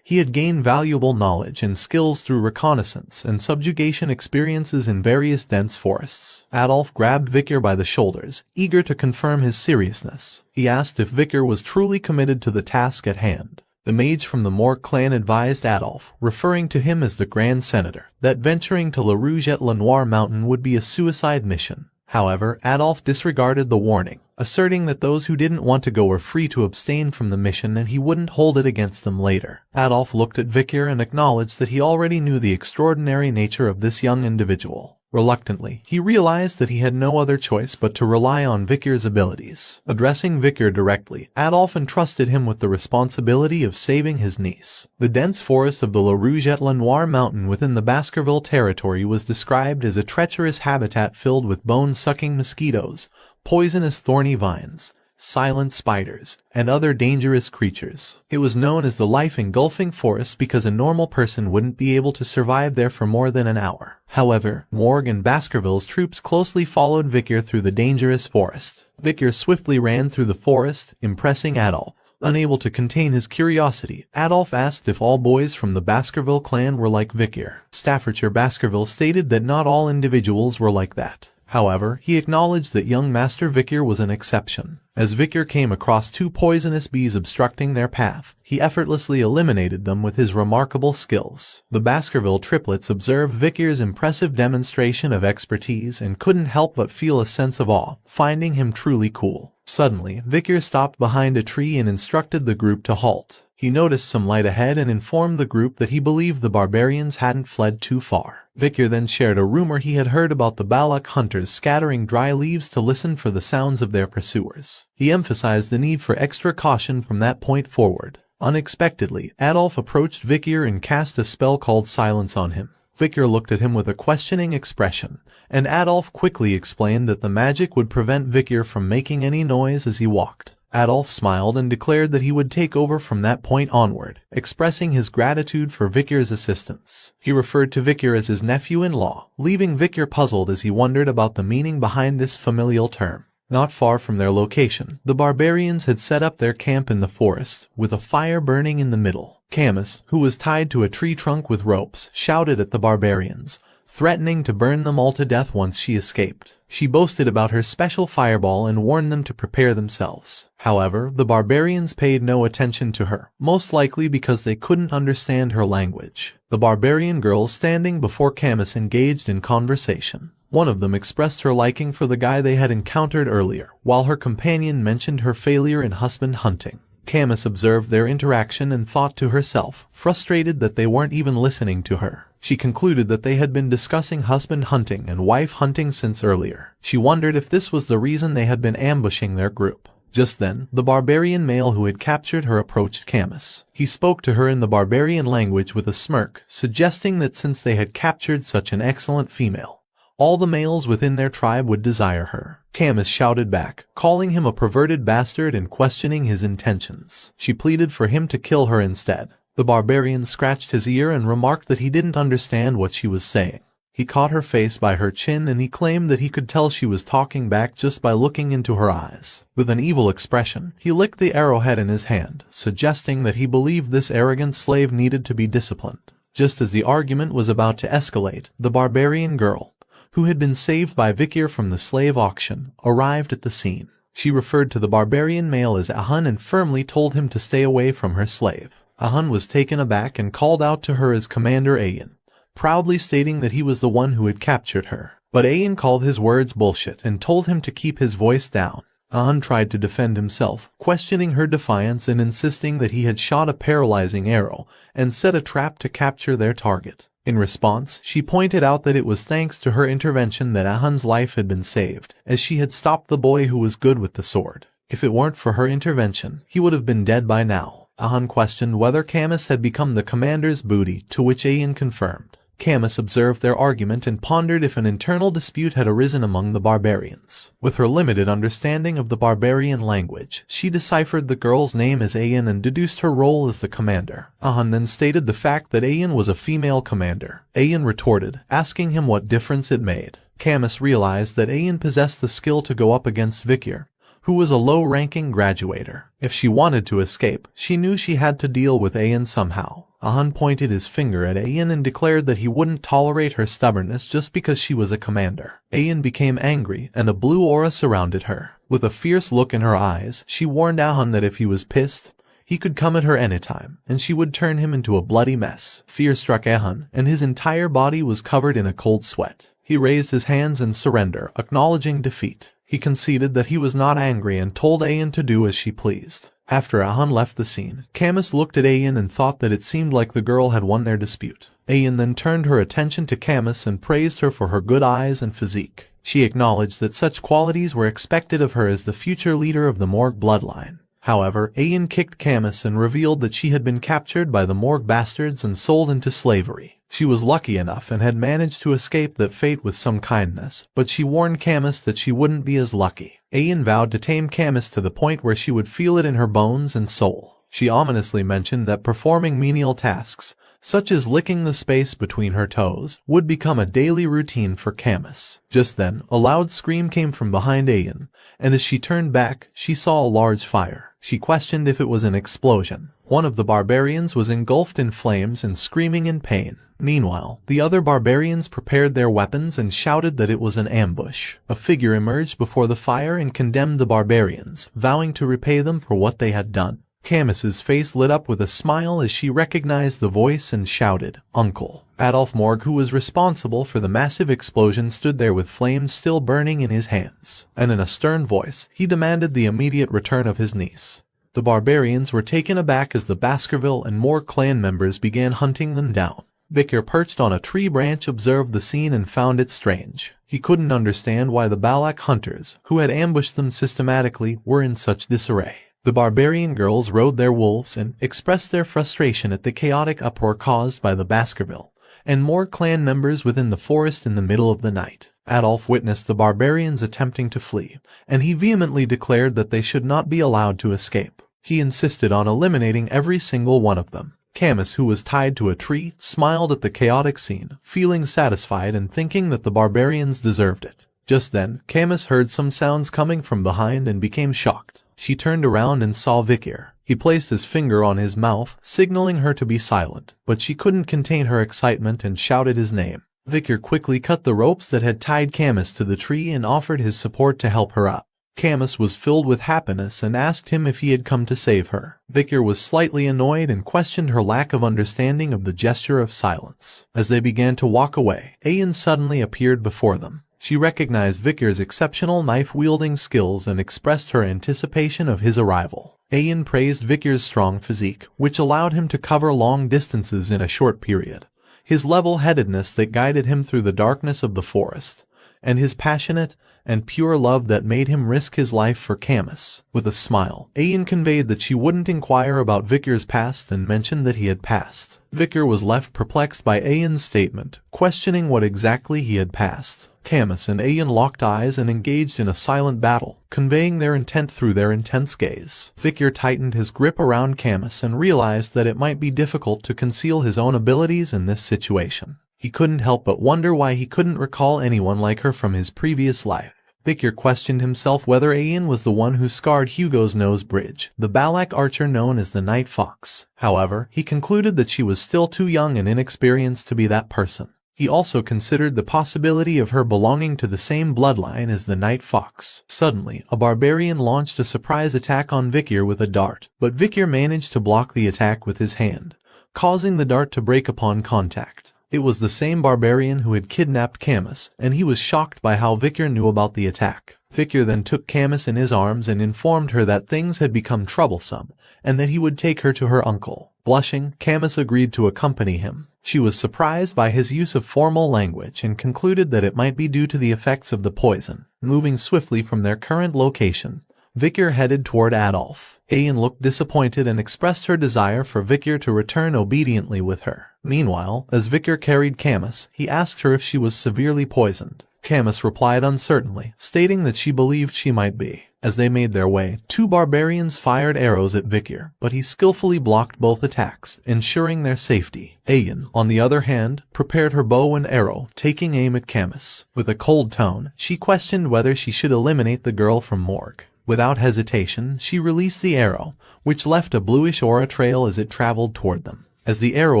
he had gained valuable knowledge and skills through reconnaissance and subjugation experiences in various dense forests. Adolphe grabbed Vicar by the shoulders, eager to confirm his seriousness. He asked if Vicar was truly committed to the task at hand. The mage from the Morgue clan advised Adolphe, referring to him as the Grand Senator, that venturing to Le Rouge et Le Noir mountain would be a suicide mission. However, Adolphe disregarded the warning, asserting that those who didn't want to go were free to abstain from the mission and he wouldn't hold it against them later. Adolphe looked at Vicar and acknowledged that he already knew the extraordinary nature of this young individual. Reluctantly, he realized that he had no other choice but to rely on Vicar's abilities. Addressing Vicar directly, Adolphe entrusted him with the responsibility of saving his niece. The dense forest of the Le Rouge et Le Noir mountain within the Baskerville territory was described as a treacherous habitat filled with bone-sucking mosquitoes, poisonous thorny vines, silent spiders, and other dangerous creatures. It was known as the life-engulfing forest because a normal person wouldn't be able to survive there for more than an hour. However, Morgue and Baskerville's troops closely followed Vicar through the dangerous forest. Vicar swiftly ran through the forest, impressing Adolphe. Unable to contain his curiosity, Adolphe asked if all boys from the Baskerville clan were like Vicar. Staffordshire Baskerville stated that not all individuals were like that. However, he acknowledged that young Master Vikir was an exception. As Vikir came across 2 poisonous bees obstructing their path, he effortlessly eliminated them with his remarkable skills. The Baskerville triplets observed Vikir's impressive demonstration of expertise and couldn't help but feel a sense of awe, finding him truly cool. Suddenly, Vikir stopped behind a tree and instructed the group to halt. He noticed some light ahead and informed the group that he believed the barbarians hadn't fled too far. Vikir then shared a rumor he had heard about the Balak hunters scattering dry leaves to listen for the sounds of their pursuers. He emphasized the need for extra caution from that point forward. Unexpectedly, Adolf approached Vikir and cast a spell called Silence on him. Vikir looked at him with a questioning expression, and Adolf quickly explained that the magic would prevent Vikir from making any noise as he walked. Adolf smiled and declared that he would take over from that point onward, expressing his gratitude for Vikir's assistance. He referred to Vikir as his nephew-in-law, leaving Vikir puzzled as he wondered about the meaning behind this familial term. Not far from their location, the barbarians had set up their camp in the forest, with a fire burning in the middle. Camus, who was tied to a tree trunk with ropes, shouted at the barbarians, threatening to burn them all to death once she escaped. She boasted about her special fireball and warned them to prepare themselves. However, the barbarians paid no attention to her, most likely because they couldn't understand her language. The barbarian girls standing before Camus engaged in conversation. One of them expressed her liking for the guy they had encountered earlier, while her companion mentioned her failure in husband hunting. Camus observed their interaction and thought to herself, frustrated that they weren't even listening to her. She concluded that they had been discussing husband hunting and wife hunting since earlier. She wondered if this was the reason they had been ambushing their group. Just then, the barbarian male who had captured her approached Camus. He spoke to her in the barbarian language with a smirk, suggesting that since they had captured such an excellent female, all the males within their tribe would desire her. Camus shouted back, calling him a perverted bastard and questioning his intentions. She pleaded for him to kill her instead. The barbarian scratched his ear and remarked that he didn't understand what she was saying. He caught her face by her chin and he claimed that he could tell she was talking back just by looking into her eyes. With an evil expression, he licked the arrowhead in his hand, suggesting that he believed this arrogant slave needed to be disciplined. Just as the argument was about to escalate, the barbarian girl, who had been saved by Vikir from the slave auction, arrived at the scene. She referred to the barbarian male as Ahun and firmly told him to stay away from her slave. Ahun was taken aback and called out to her as Commander Ayan, proudly stating that he was the one who had captured her. But Ayan called his words bullshit and told him to keep his voice down. Ahun tried to defend himself, questioning her defiance and insisting that he had shot a paralyzing arrow and set a trap to capture their target. In response, she pointed out that it was thanks to her intervention that Ahun's life had been saved, as she had stopped the boy who was good with the sword. If it weren't for her intervention, he would have been dead by now. Ahun questioned whether Camus had become the commander's booty, to which Ayan confirmed. Camus observed their argument and pondered if an internal dispute had arisen among the barbarians. With her limited understanding of the barbarian language, she deciphered the girl's name as Ayan and deduced her role as the commander. Ahun then stated the fact that Ayan was a female commander. Ayan retorted, asking him what difference it made. Camus realized that Ayan possessed the skill to go up against Vikir, who was a low-ranking graduator. If she wanted to escape, she knew she had to deal with Ayan somehow. Ahun pointed his finger at Ayan and declared that he wouldn't tolerate her stubbornness just because she was a commander. Ayan became angry, and a blue aura surrounded her. With a fierce look in her eyes, she warned Ahun that if he was pissed, he could come at her anytime, and she would turn him into a bloody mess. Fear struck Ahun, and his entire body was covered in a cold sweat. He raised his hands in surrender, acknowledging defeat. He conceded that he was not angry and told Ayan to do as she pleased. After Ahun left the scene, Camus looked at Ayan and thought that it seemed like the girl had won their dispute. Ayan then turned her attention to Camus and praised her for her good eyes and physique. She acknowledged that such qualities were expected of her as the future leader of the Morg bloodline. However, Ayan kicked Camus and revealed that she had been captured by the Morg bastards and sold into slavery. She was lucky enough and had managed to escape that fate with some kindness, but she warned Camus that she wouldn't be as lucky. Ayan vowed to tame Camus to the point where she would feel it in her bones and soul. She ominously mentioned that performing menial tasks, such as licking the space between her toes, would become a daily routine for Camus. Just then, a loud scream came from behind Ayan, and as she turned back, she saw a large fire. She questioned if it was an explosion. One of the barbarians was engulfed in flames and screaming in pain. Meanwhile, the other barbarians prepared their weapons and shouted that it was an ambush. A figure emerged before the fire and condemned the barbarians, vowing to repay them for what they had done. Camus's face lit up with a smile as she recognized the voice and shouted, "Uncle." Adolf Morg, who was responsible for the massive explosion, stood there with flames still burning in his hands, and in a stern voice, he demanded the immediate return of his niece. The barbarians were taken aback as the Baskerville and Morg clan members began hunting them down. Vicar, perched on a tree branch, observed the scene and found it strange. He couldn't understand why the Balak hunters, who had ambushed them systematically, were in such disarray. The barbarian girls rode their wolves and expressed their frustration at the chaotic uproar caused by the Baskerville and Morg clan members within the forest in the middle of the night. Adolf witnessed the barbarians attempting to flee, and he vehemently declared that they should not be allowed to escape. He insisted on eliminating every single one of them. Camus, who was tied to a tree, smiled at the chaotic scene, feeling satisfied and thinking that the barbarians deserved it. Just then, Camus heard some sounds coming from behind and became shocked. She turned around and saw Vicar. He placed his finger on his mouth, signaling her to be silent, but she couldn't contain her excitement and shouted his name. Vicar quickly cut the ropes that had tied Camus to the tree and offered his support to help her up. Camus was filled with happiness and asked him if he had come to save her. Vicar was slightly annoyed and questioned her lack of understanding of the gesture of silence. As they began to walk away, Ayan suddenly appeared before them. She recognized Vicar's exceptional knife-wielding skills and expressed her anticipation of his arrival. Ayan praised Vicar's strong physique, which allowed him to cover long distances in a short period, his level-headedness that guided him through the darkness of the forest, and his passionate and pure love that made him risk his life for Camus. With a smile, Ayan conveyed that she wouldn't inquire about Vicar's past and mentioned that he had passed. Vicar was left perplexed by Ayan's statement, questioning what exactly he had passed. Camus and Ayan locked eyes and engaged in a silent battle, conveying their intent through their intense gaze. Vicar tightened his grip around Camus and realized that it might be difficult to conceal his own abilities in this situation. He couldn't help but wonder why he couldn't recall anyone like her from his previous life. Vicar questioned himself whether Ayan was the one who scarred Hugo's nose bridge, the Balak archer known as the Night Fox. However, he concluded that she was still too young and inexperienced to be that person. He also considered the possibility of her belonging to the same bloodline as the Night Fox. Suddenly, a barbarian launched a surprise attack on Vicar with a dart, but Vicar managed to block the attack with his hand, causing the dart to break upon contact. It was the same barbarian who had kidnapped Camus, and he was shocked by how Vicar knew about the attack. Vicar then took Camus in his arms and informed her that things had become troublesome, and that he would take her to her uncle. Blushing, Camus agreed to accompany him. She was surprised by his use of formal language and concluded that it might be due to the effects of the poison. Moving swiftly from their current location, Vicar headed toward Adolf. Ayan looked disappointed and expressed her desire for Vicar to return obediently with her. Meanwhile, as Vicar carried Camus, he asked her if she was severely poisoned. Camus replied uncertainly, stating that she believed she might be. As they made their way, two barbarians fired arrows at Vicar, but he skillfully blocked both attacks, ensuring their safety. Ayan, on the other hand, prepared her bow and arrow, taking aim at Camus. With a cold tone, she questioned whether she should eliminate the girl from Morg. Without hesitation, she released the arrow, which left a bluish aura trail as it traveled toward them. As the arrow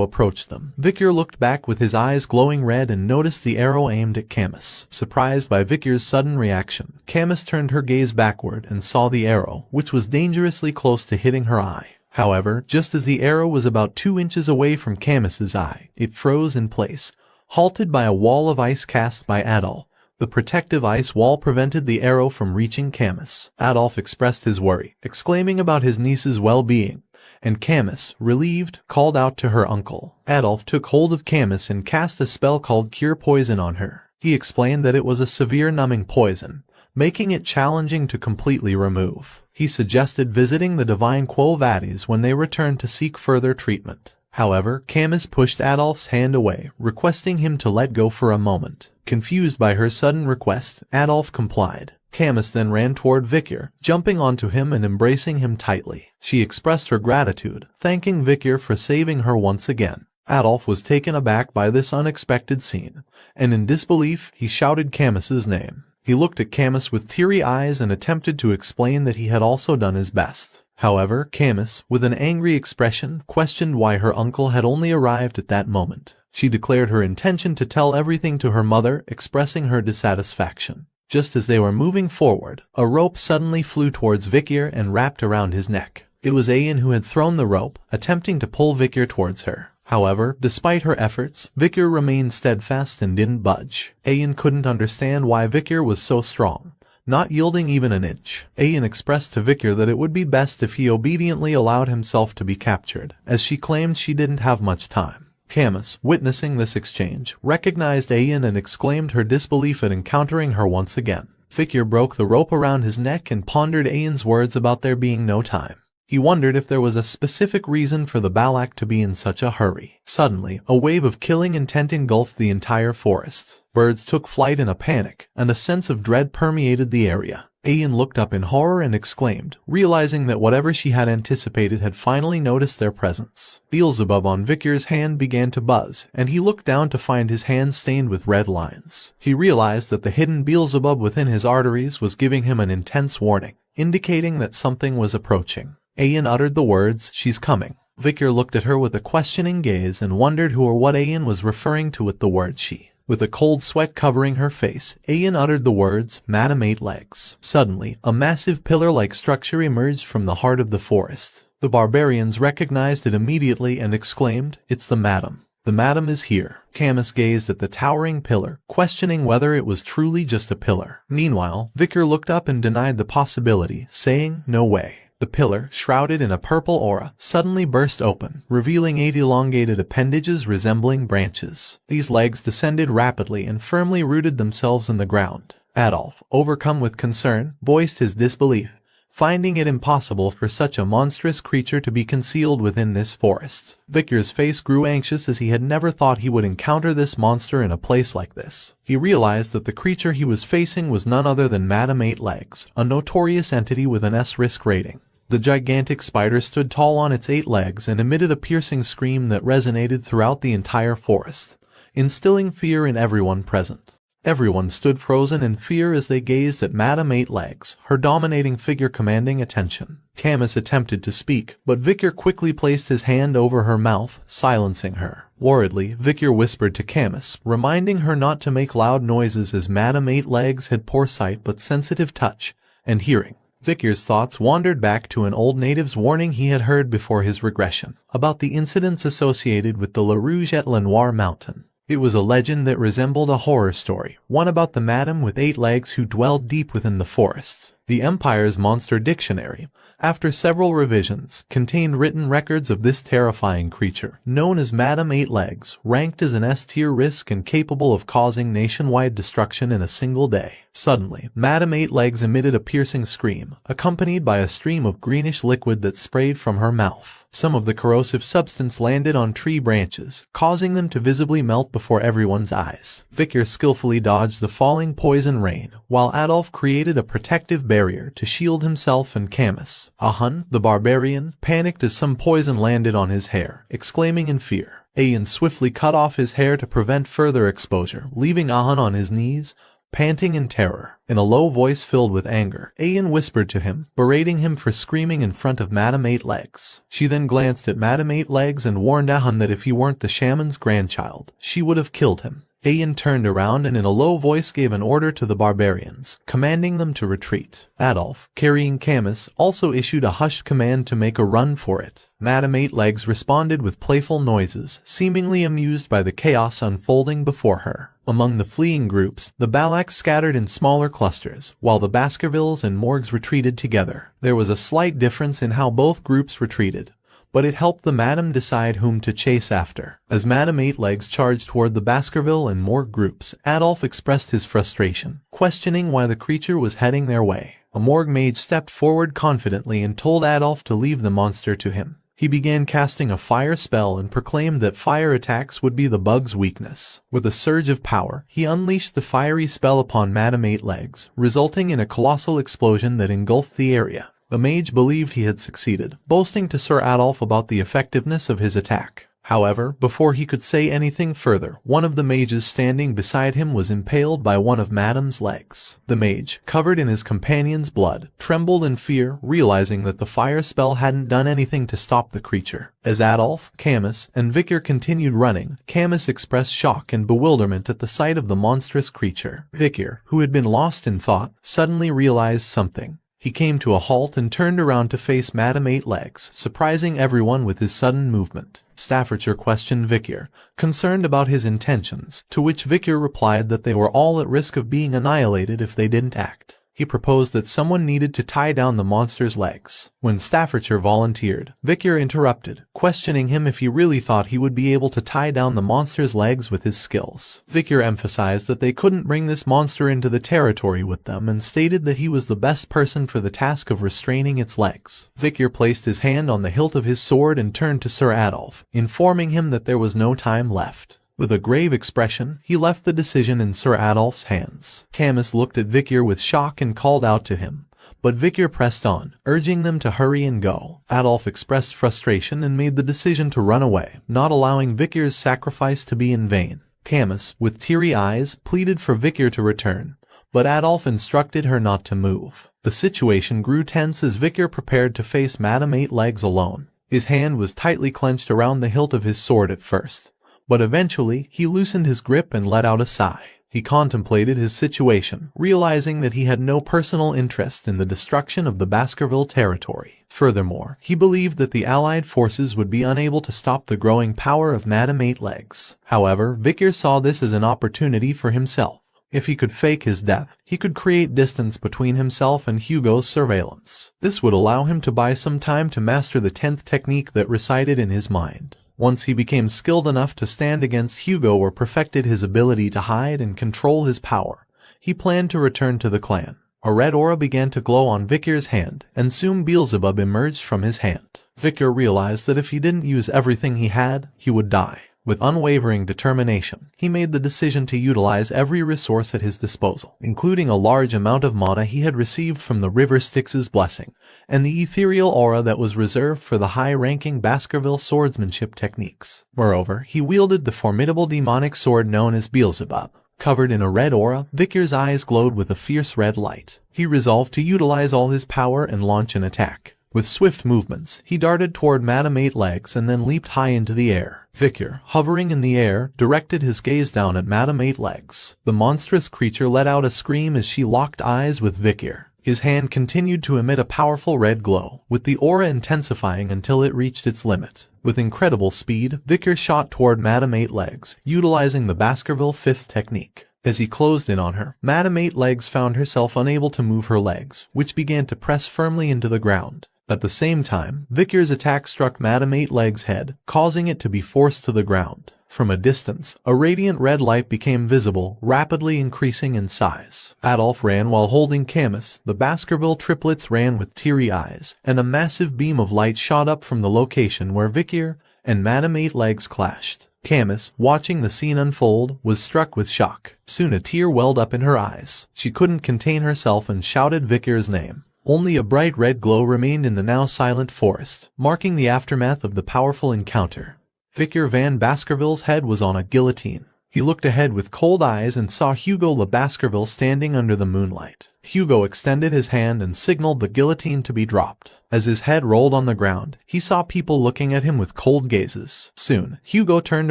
approached them, Vicar looked back with his eyes glowing red and noticed the arrow aimed at Camus. Surprised by Vicar's sudden reaction, Camus turned her gaze backward and saw the arrow, which was dangerously close to hitting her eye. However, just as the arrow was about 2 inches away from Camus's eye, it froze in place, halted by a wall of ice cast by Adolf. The protective ice wall prevented the arrow from reaching Camus. Adolf expressed his worry, exclaiming about his niece's well-being, and Camus, relieved, called out to her uncle. Adolf took hold of Camus and cast a spell called Cure Poison on her. He explained that it was a severe numbing poison, making it challenging to completely remove. He suggested visiting the Divine Quo Vadis when they returned to seek further treatment. However, Camus pushed Adolf's hand away, requesting him to let go for a moment. Confused by her sudden request, Adolf complied. Camus then ran toward Vicar, jumping onto him and embracing him tightly. She expressed her gratitude, thanking Vicar for saving her once again. Adolf was taken aback by this unexpected scene, and in disbelief he shouted Camus's name. He looked at Camus with teary eyes and attempted to explain that he had also done his best. However, Camus, with an angry expression, questioned why her uncle had only arrived at that moment. She declared her intention to tell everything to her mother, expressing her dissatisfaction. Just as they were moving forward, a rope suddenly flew towards Vikir and wrapped around his neck. It was Ayan who had thrown the rope, attempting to pull Vikir towards her. However, despite her efforts, Vikir remained steadfast and didn't budge. Ayan couldn't understand why Vikir was so strong, not yielding even an inch. Ayan expressed to Vikir that it would be best if he obediently allowed himself to be captured, as she claimed she didn't have much time. Camus, witnessing this exchange, recognized Ayan and exclaimed her disbelief at encountering her once again. Vikir broke the rope around his neck and pondered Ayan's words about there being no time. He wondered if there was a specific reason for the Balak to be in such a hurry. Suddenly, a wave of killing intent engulfed the entire forest. Birds took flight in a panic, and a sense of dread permeated the area. Ayan looked up in horror and exclaimed, realizing that whatever she had anticipated had finally noticed their presence. Beelzebub on Vikir's hand began to buzz, and he looked down to find his hand stained with red lines. He realized that the hidden Beelzebub within his arteries was giving him an intense warning, indicating that something was approaching. Ayan uttered the words, "She's coming." Vikir looked at her with a questioning gaze and wondered who or what Ayan was referring to with the word she. With a cold sweat covering her face, Ayan uttered the words, "Madam Eight Legs." Suddenly, a massive pillar-like structure emerged from the heart of the forest. The barbarians recognized it immediately and exclaimed, "It's the Madam. The Madam is here." Camus gazed at the towering pillar, questioning whether it was truly just a pillar. Meanwhile, Vikir looked up and denied the possibility, saying, "No way." The pillar, shrouded in a purple aura, suddenly burst open, revealing 8 elongated appendages resembling branches. These legs descended rapidly and firmly rooted themselves in the ground. Adolf, overcome with concern, voiced his disbelief, finding it impossible for such a monstrous creature to be concealed within this forest. Vikir's face grew anxious as he had never thought he would encounter this monster in a place like this. He realized that the creature he was facing was none other than Madam Eight Legs, a notorious entity with an S risk rating. The gigantic spider stood tall on its 8 legs and emitted a piercing scream that resonated throughout the entire forest, instilling fear in everyone present. Everyone stood frozen in fear as they gazed at Madam Eight Legs, her dominating figure commanding attention. Camus attempted to speak, but Vikir quickly placed his hand over her mouth, silencing her. Worriedly, Vikir whispered to Camus, reminding her not to make loud noises as Madam Eight Legs had poor sight but sensitive touch and hearing. Vikir's thoughts wandered back to an old native's warning he had heard before his regression, about the incidents associated with the La Rouge et La Noire mountain. It was a legend that resembled a horror story, one about the madam with 8 legs who dwelled deep within the forests. The Empire's Monster Dictionary, after several revisions, contained written records of this terrifying creature, known as Madam Eight Legs, ranked as an S-tier risk and capable of causing nationwide destruction in a single day. Suddenly, Madam Eight Legs emitted a piercing scream, accompanied by a stream of greenish liquid that sprayed from her mouth. Some of the corrosive substance landed on tree branches, causing them to visibly melt before everyone's eyes. Vikir skillfully dodged the falling poison rain, while Adolf created a protective barrier to shield himself and Camus. Ahun, the barbarian, panicked as some poison landed on his hair, exclaiming in fear. Ayan swiftly cut off his hair to prevent further exposure, leaving Ahun on his knees, panting in terror. In a low voice filled with anger, Ayan whispered to him, berating him for screaming in front of Madam Eight Legs. She then glanced at Madam Eight Legs and warned Ahun that if he weren't the shaman's grandchild, she would have killed him. Ayan turned around and in a low voice gave an order to the barbarians, commanding them to retreat. Adolf, carrying Camus, also issued a hushed command to make a run for it. Madam Eight Legs responded with playful noises, seemingly amused by the chaos unfolding before her. Among the fleeing groups, the Balaks scattered in smaller clusters, while the Baskervilles and Morgs retreated together. There was a slight difference in how both groups retreated, but it helped the Madam decide whom to chase after. As Madam Eight Legs charged toward the Baskerville and Morg groups, Adolf expressed his frustration, questioning why the creature was heading their way. A Morg mage stepped forward confidently and told Adolf to leave the monster to him. He began casting a fire spell and proclaimed that fire attacks would be the bug's weakness. With a surge of power, he unleashed the fiery spell upon Madam Eight Legs, resulting in a colossal explosion that engulfed the area. The mage believed he had succeeded, boasting to Sir Adolf about the effectiveness of his attack. However, before he could say anything further, one of the mages standing beside him was impaled by one of Madame's legs. The mage, covered in his companion's blood, trembled in fear, realizing that the fire spell hadn't done anything to stop the creature. As Adolf, Camus, and Vicar continued running, Camus expressed shock and bewilderment at the sight of the monstrous creature. Vicar, who had been lost in thought, suddenly realized something. He came to a halt and turned around to face Madame Eight Legs, surprising everyone with his sudden movement. Staffordshire questioned Vicar, concerned about his intentions, to which Vicar replied that they were all at risk of being annihilated if they didn't act. He proposed that someone needed to tie down the monster's legs. When Staffordshire volunteered, Vicar interrupted, questioning him if he really thought he would be able to tie down the monster's legs with his skills. Vicar emphasized that they couldn't bring this monster into the territory with them and stated that he was the best person for the task of restraining its legs. Vicar placed his hand on the hilt of his sword and turned to Sir Adolf, informing him that there was no time left. With a grave expression, he left the decision in Sir Adolf's hands. Camus looked at Vicar with shock and called out to him, but Vicar pressed on, urging them to hurry and go. Adolf expressed frustration and made the decision to run away, not allowing Vicar's sacrifice to be in vain. Camus, with teary eyes, pleaded for Vicar to return, but Adolf instructed her not to move. The situation grew tense as Vicar prepared to face Madame Eight Legs alone. His hand was tightly clenched around the hilt of his sword at first, but eventually he loosened his grip and let out a sigh. He contemplated his situation, realizing that he had no personal interest in the destruction of the Baskerville territory. Furthermore, he believed that the Allied forces would be unable to stop the growing power of Madame Eight Legs. However, Vicar saw this as an opportunity for himself. If he could fake his death, he could create distance between himself and Hugo's surveillance. This would allow him to buy some time to master the 10th technique that resided in his mind. Once he became skilled enough to stand against Hugo or perfected his ability to hide and control his power, he planned to return to the clan. A red aura began to glow on Vicar's hand, and soon Beelzebub emerged from his hand. Vicar realized that if he didn't use everything he had, he would die. With unwavering determination, he made the decision to utilize every resource at his disposal, including a large amount of mana he had received from the River Styx's blessing, and the ethereal aura that was reserved for the high-ranking Baskerville swordsmanship techniques. Moreover, he wielded the formidable demonic sword known as Beelzebub. Covered in a red aura, Vicar's eyes glowed with a fierce red light. He resolved to utilize all his power and launch an attack. With swift movements, he darted toward Madame Eight Legs and then leaped high into the air. Vicar, hovering in the air, directed his gaze down at Madame Eight Legs. The monstrous creature let out a scream as she locked eyes with Vicar. His hand continued to emit a powerful red glow, with the aura intensifying until it reached its limit. With incredible speed, Vicar shot toward Madame Eight Legs, utilizing the Baskerville 5th technique. As he closed in on her, Madame Eight Legs found herself unable to move her legs, which began to press firmly into the ground. At the same time, Vicar's attack struck Madame Eight Legs' head, causing it to be forced to the ground. From a distance, a radiant red light became visible, rapidly increasing in size. Adolf ran while holding Camus, the Baskerville triplets ran with teary eyes, and a massive beam of light shot up from the location where Vicar and Madame Eight Legs clashed. Camus, watching the scene unfold, was struck with shock. Soon a tear welled up in her eyes. She couldn't contain herself and shouted Vicar's name. Only a bright red glow remained in the now silent forest, marking the aftermath of the powerful encounter. Vicar Van Baskerville's head was on a guillotine. He looked ahead with cold eyes and saw Hugo Le Baskerville standing under the moonlight. Hugo extended his hand and signaled the guillotine to be dropped. As his head rolled on the ground, he saw people looking at him with cold gazes. Soon, Hugo turned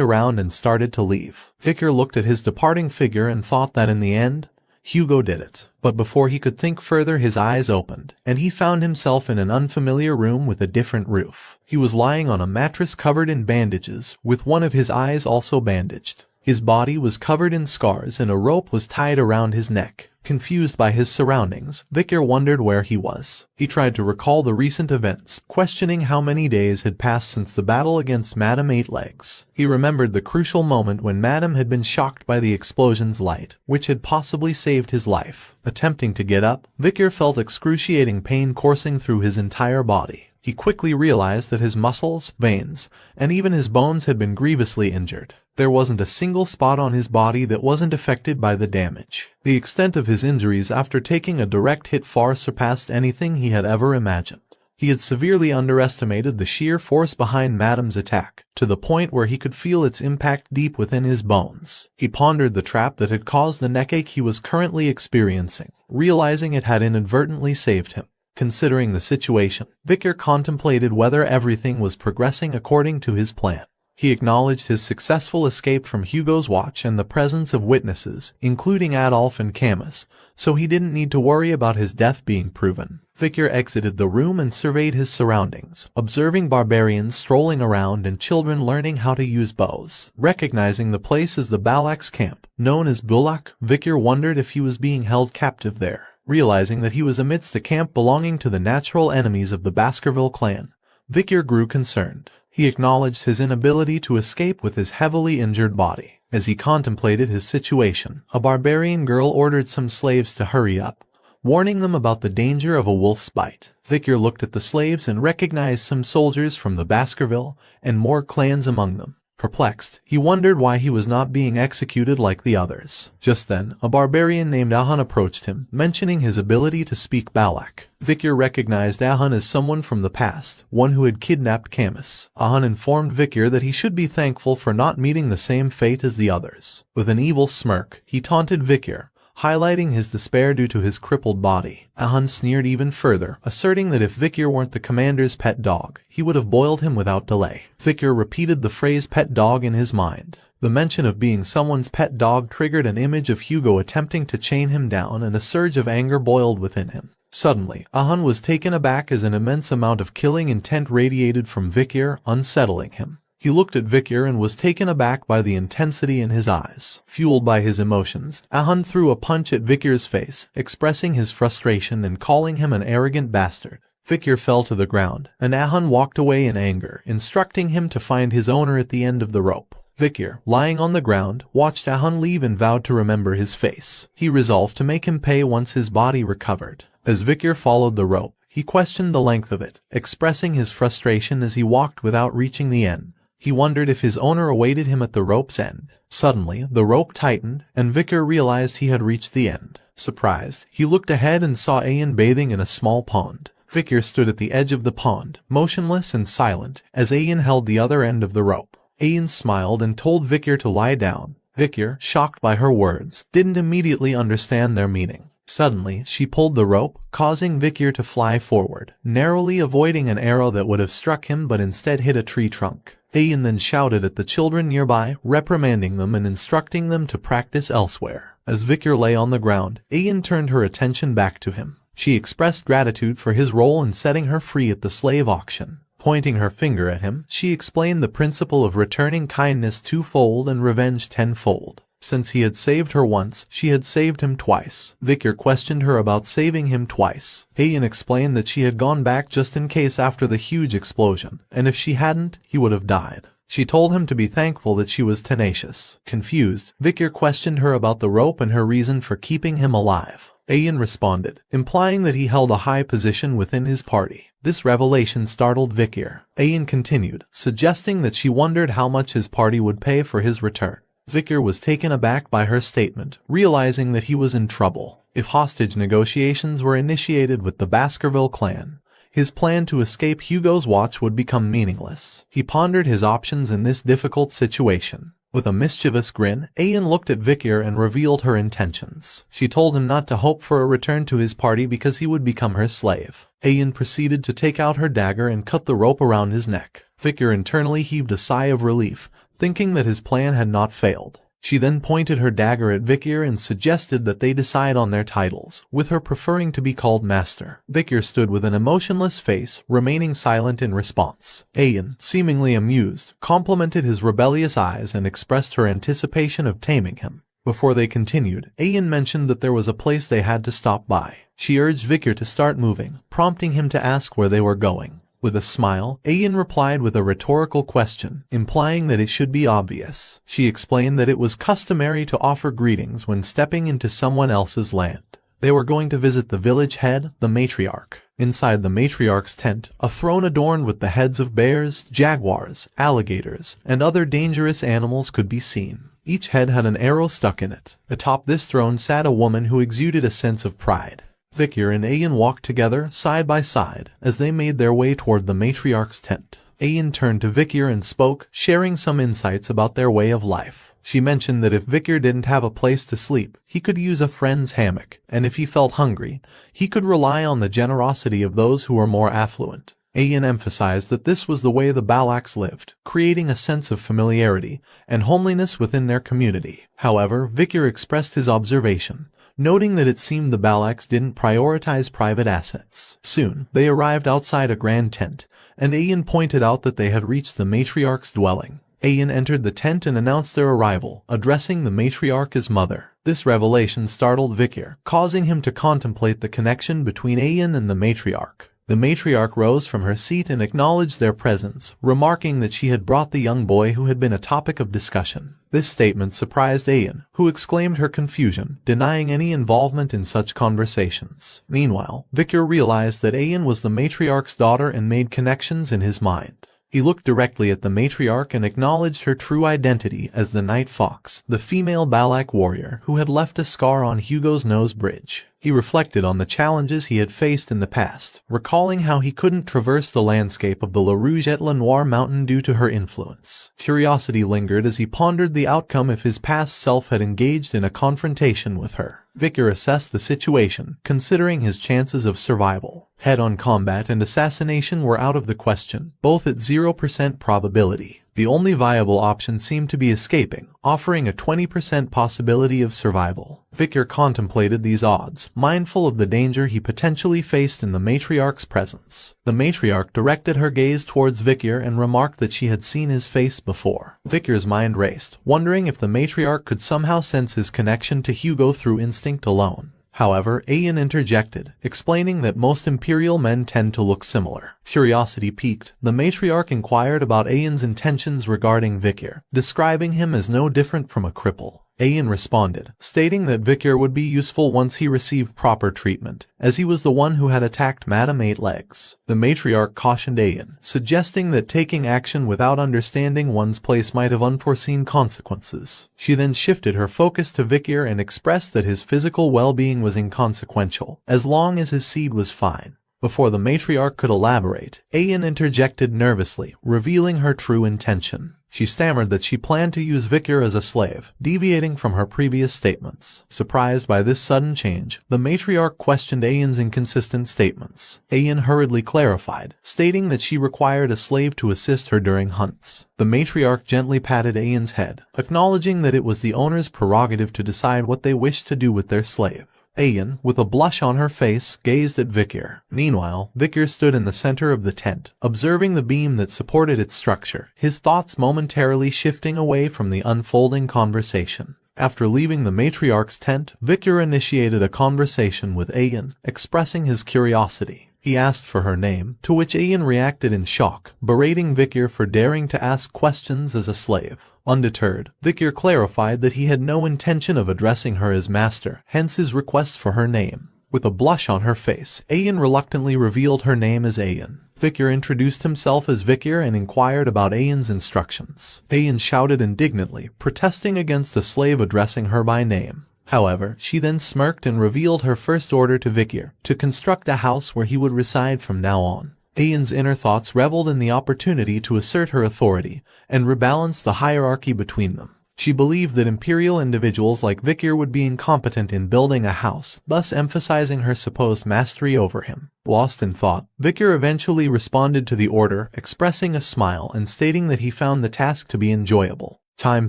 around and started to leave. Vicar looked at his departing figure and thought that in the end, Hugo did it. But before he could think further, his eyes opened, and he found himself in an unfamiliar room with a different roof. He was lying on a mattress covered in bandages, with one of his eyes also bandaged. His body was covered in scars and a rope was tied around his neck. Confused by his surroundings, Vicar wondered where he was. He tried to recall the recent events, questioning how many days had passed since the battle against Madame Eight Legs. He remembered the crucial moment when Madame had been shocked by the explosion's light, which had possibly saved his life. Attempting to get up, Vicar felt excruciating pain coursing through his entire body. He quickly realized that his muscles, veins, and even his bones had been grievously injured. There wasn't a single spot on his body that wasn't affected by the damage. The extent of his injuries after taking a direct hit far surpassed anything he had ever imagined. He had severely underestimated the sheer force behind Madame's attack, to the point where he could feel its impact deep within his bones. He pondered the trap that had caused the neckache he was currently experiencing, realizing it had inadvertently saved him. Considering the situation, Victor contemplated whether everything was progressing according to his plan. He acknowledged his successful escape from Hugo's watch and the presence of witnesses, including Adolf and Camus, so he didn't need to worry about his death being proven. Victor exited the room and surveyed his surroundings, observing barbarians strolling around and children learning how to use bows. Recognizing the place as the Balak's camp, known as Bulak, Victor wondered if he was being held captive there. Realizing that he was amidst a camp belonging to the natural enemies of the Baskerville clan, Victor grew concerned. He acknowledged his inability to escape with his heavily injured body. As he contemplated his situation, a barbarian girl ordered some slaves to hurry up, warning them about the danger of a wolf's bite. Victor looked at the slaves and recognized some soldiers from the Baskerville and more clans among them. Perplexed, he wondered why he was not being executed like the others. Just then, a barbarian named Ahun approached him, mentioning his ability to speak Balak. Victor recognized Ahun as someone from the past, one who had kidnapped Camus. Ahun informed Victor that he should be thankful for not meeting the same fate as the others. With an evil smirk, he taunted Victor, highlighting his despair due to his crippled body. Ahun sneered even further, asserting that if Victor weren't the commander's pet dog, he would have boiled him without delay. Victor repeated the phrase pet dog in his mind. The mention of being someone's pet dog triggered an image of Hugo attempting to chain him down, and a surge of anger boiled within him. Suddenly, Ahun was taken aback as an immense amount of killing intent radiated from Victor, unsettling him. He looked at Victor and was taken aback by the intensity in his eyes. Fueled by his emotions, Ahun threw a punch at Victor's face, expressing his frustration and calling him an arrogant bastard. Victor fell to the ground, and Ahun walked away in anger, instructing him to find his owner at the end of the rope. Victor, lying on the ground, watched Ahun leave and vowed to remember his face. He resolved to make him pay once his body recovered. As Victor followed the rope, he questioned the length of it, expressing his frustration as he walked without reaching the end. He wondered if his owner awaited him at the rope's end. Suddenly, the rope tightened, and Victor realized he had reached the end. Surprised, he looked ahead and saw Ayan bathing in a small pond. Victor stood at the edge of the pond, motionless and silent, as Ayan held the other end of the rope. Ayan smiled and told Victor to lie down. Victor, shocked by her words, didn't immediately understand their meaning. Suddenly, she pulled the rope, causing Victor to fly forward, narrowly avoiding an arrow that would have struck him but instead hit a tree trunk. Ayan then shouted at the children nearby, reprimanding them and instructing them to practice elsewhere. As Victor lay on the ground, Ayan turned her attention back to him. She expressed gratitude for his role in setting her free at the slave auction. Pointing her finger at him, she explained the principle of returning kindness twofold and revenge tenfold. Since he had saved her once, she had saved him twice. Victor questioned her about saving him twice. Ayan explained that she had gone back just in case after the huge explosion, and if she hadn't, he would have died. She told him to be thankful that she was tenacious. Confused, Victor questioned her about the rope and her reason for keeping him alive. Ayan responded, implying that he held a high position within his party. This revelation startled Victor. Ayan continued, suggesting that she wondered how much his party would pay for his return. Victor was taken aback by her statement, realizing that he was in trouble. If hostage negotiations were initiated with the Baskerville clan, his plan to escape Hugo's watch would become meaningless. He pondered his options in this difficult situation. With a mischievous grin, Ayan looked at Victor and revealed her intentions. She told him not to hope for a return to his party because he would become her slave. Ayan proceeded to take out her dagger and cut the rope around his neck. Victor internally heaved a sigh of relief, thinking that his plan had not failed. She then pointed her dagger at Victor and suggested that they decide on their titles, with her preferring to be called Master. Victor stood with an emotionless face, remaining silent in response. Ayan, seemingly amused, complimented his rebellious eyes and expressed her anticipation of taming him. Before they continued, Ayan mentioned that there was a place they had to stop by. She urged Victor to start moving, prompting him to ask where they were going. With a smile, Ayan replied with a rhetorical question, implying that it should be obvious. She explained that it was customary to offer greetings when stepping into someone else's land. They were going to visit the village head, the matriarch. Inside the matriarch's tent, a throne adorned with the heads of bears, jaguars, alligators, and other dangerous animals could be seen. Each head had an arrow stuck in it. Atop this throne sat a woman who exuded a sense of pride. Victor and Ayan walked together, side by side, as they made their way toward the matriarch's tent. Ayan turned to Victor and spoke, sharing some insights about their way of life. She mentioned that if Victor didn't have a place to sleep, he could use a friend's hammock, and if he felt hungry, he could rely on the generosity of those who were more affluent. Ayan emphasized that this was the way the Balaks lived, creating a sense of familiarity and homeliness within their community. However, Victor expressed his observation, noting that it seemed the Balaks didn't prioritize private assets. Soon, they arrived outside a grand tent, and Ayan pointed out that they had reached the matriarch's dwelling. Ayan entered the tent and announced their arrival, addressing the matriarch as mother. This revelation startled Victor, causing him to contemplate the connection between Ayan and the matriarch. The matriarch rose from her seat and acknowledged their presence, remarking that she had brought the young boy who had been a topic of discussion. This statement surprised Ayan, who exclaimed her confusion, denying any involvement in such conversations. Meanwhile, Victor realized that Ayan was the matriarch's daughter and made connections in his mind. He looked directly at the matriarch and acknowledged her true identity as the Night Fox, the female Balak warrior who had left a scar on Hugo's nose bridge. He reflected on the challenges he had faced in the past, recalling how he couldn't traverse the landscape of the La Rouge et La Noire mountain due to her influence. Curiosity lingered as he pondered the outcome if his past self had engaged in a confrontation with her. Victor assessed the situation, considering his chances of survival. Head-on combat and assassination were out of the question, both at 0% probability. The only viable option seemed to be escaping, offering a 20% possibility of survival. Victor contemplated these odds, mindful of the danger he potentially faced in the matriarch's presence. The matriarch directed her gaze towards Victor and remarked that she had seen his face before. Victor's mind raced, wondering if the matriarch could somehow sense his connection to Hugo through instinct alone. However, Ayan interjected, explaining that most imperial men tend to look similar. Curiosity piqued, the matriarch inquired about Ayan's intentions regarding Victor, describing him as no different from a cripple. Ayan responded, stating that Victor would be useful once he received proper treatment, as he was the one who had attacked Madame Eight Legs. The matriarch cautioned Ayan, suggesting that taking action without understanding one's place might have unforeseen consequences. She then shifted her focus to Victor and expressed that his physical well-being was inconsequential, as long as his seed was fine. Before the matriarch could elaborate, Ayan interjected nervously, revealing her true intention. She stammered that she planned to use Victor as a slave, deviating from her previous statements. Surprised by this sudden change, the matriarch questioned Ayan's inconsistent statements. Ayan hurriedly clarified, stating that she required a slave to assist her during hunts. The matriarch gently patted Ayan's head, acknowledging that it was the owner's prerogative to decide what they wished to do with their slave. Ayan, with a blush on her face, gazed at Victor. Meanwhile, Victor stood in the center of the tent, observing the beam that supported its structure, his thoughts momentarily shifting away from the unfolding conversation. After leaving the matriarch's tent, Victor initiated a conversation with Ayan, expressing his curiosity. He asked for her name, to which Ayan reacted in shock, berating Victor for daring to ask questions as a slave. Undeterred, Victor clarified that he had no intention of addressing her as master, hence his request for her name. With a blush on her face, Ayan reluctantly revealed her name as Ayan. Victor introduced himself as Victor and inquired about Ayan's instructions. Ayan shouted indignantly, protesting against a slave addressing her by name. However, she then smirked and revealed her first order to Victor, to construct a house where he would reside from now on. Ayan's inner thoughts reveled in the opportunity to assert her authority and rebalance the hierarchy between them. She believed that imperial individuals like Victor would be incompetent in building a house, thus emphasizing her supposed mastery over him. Lost in thought, Victor eventually responded to the order, expressing a smile and stating that he found the task to be enjoyable. Time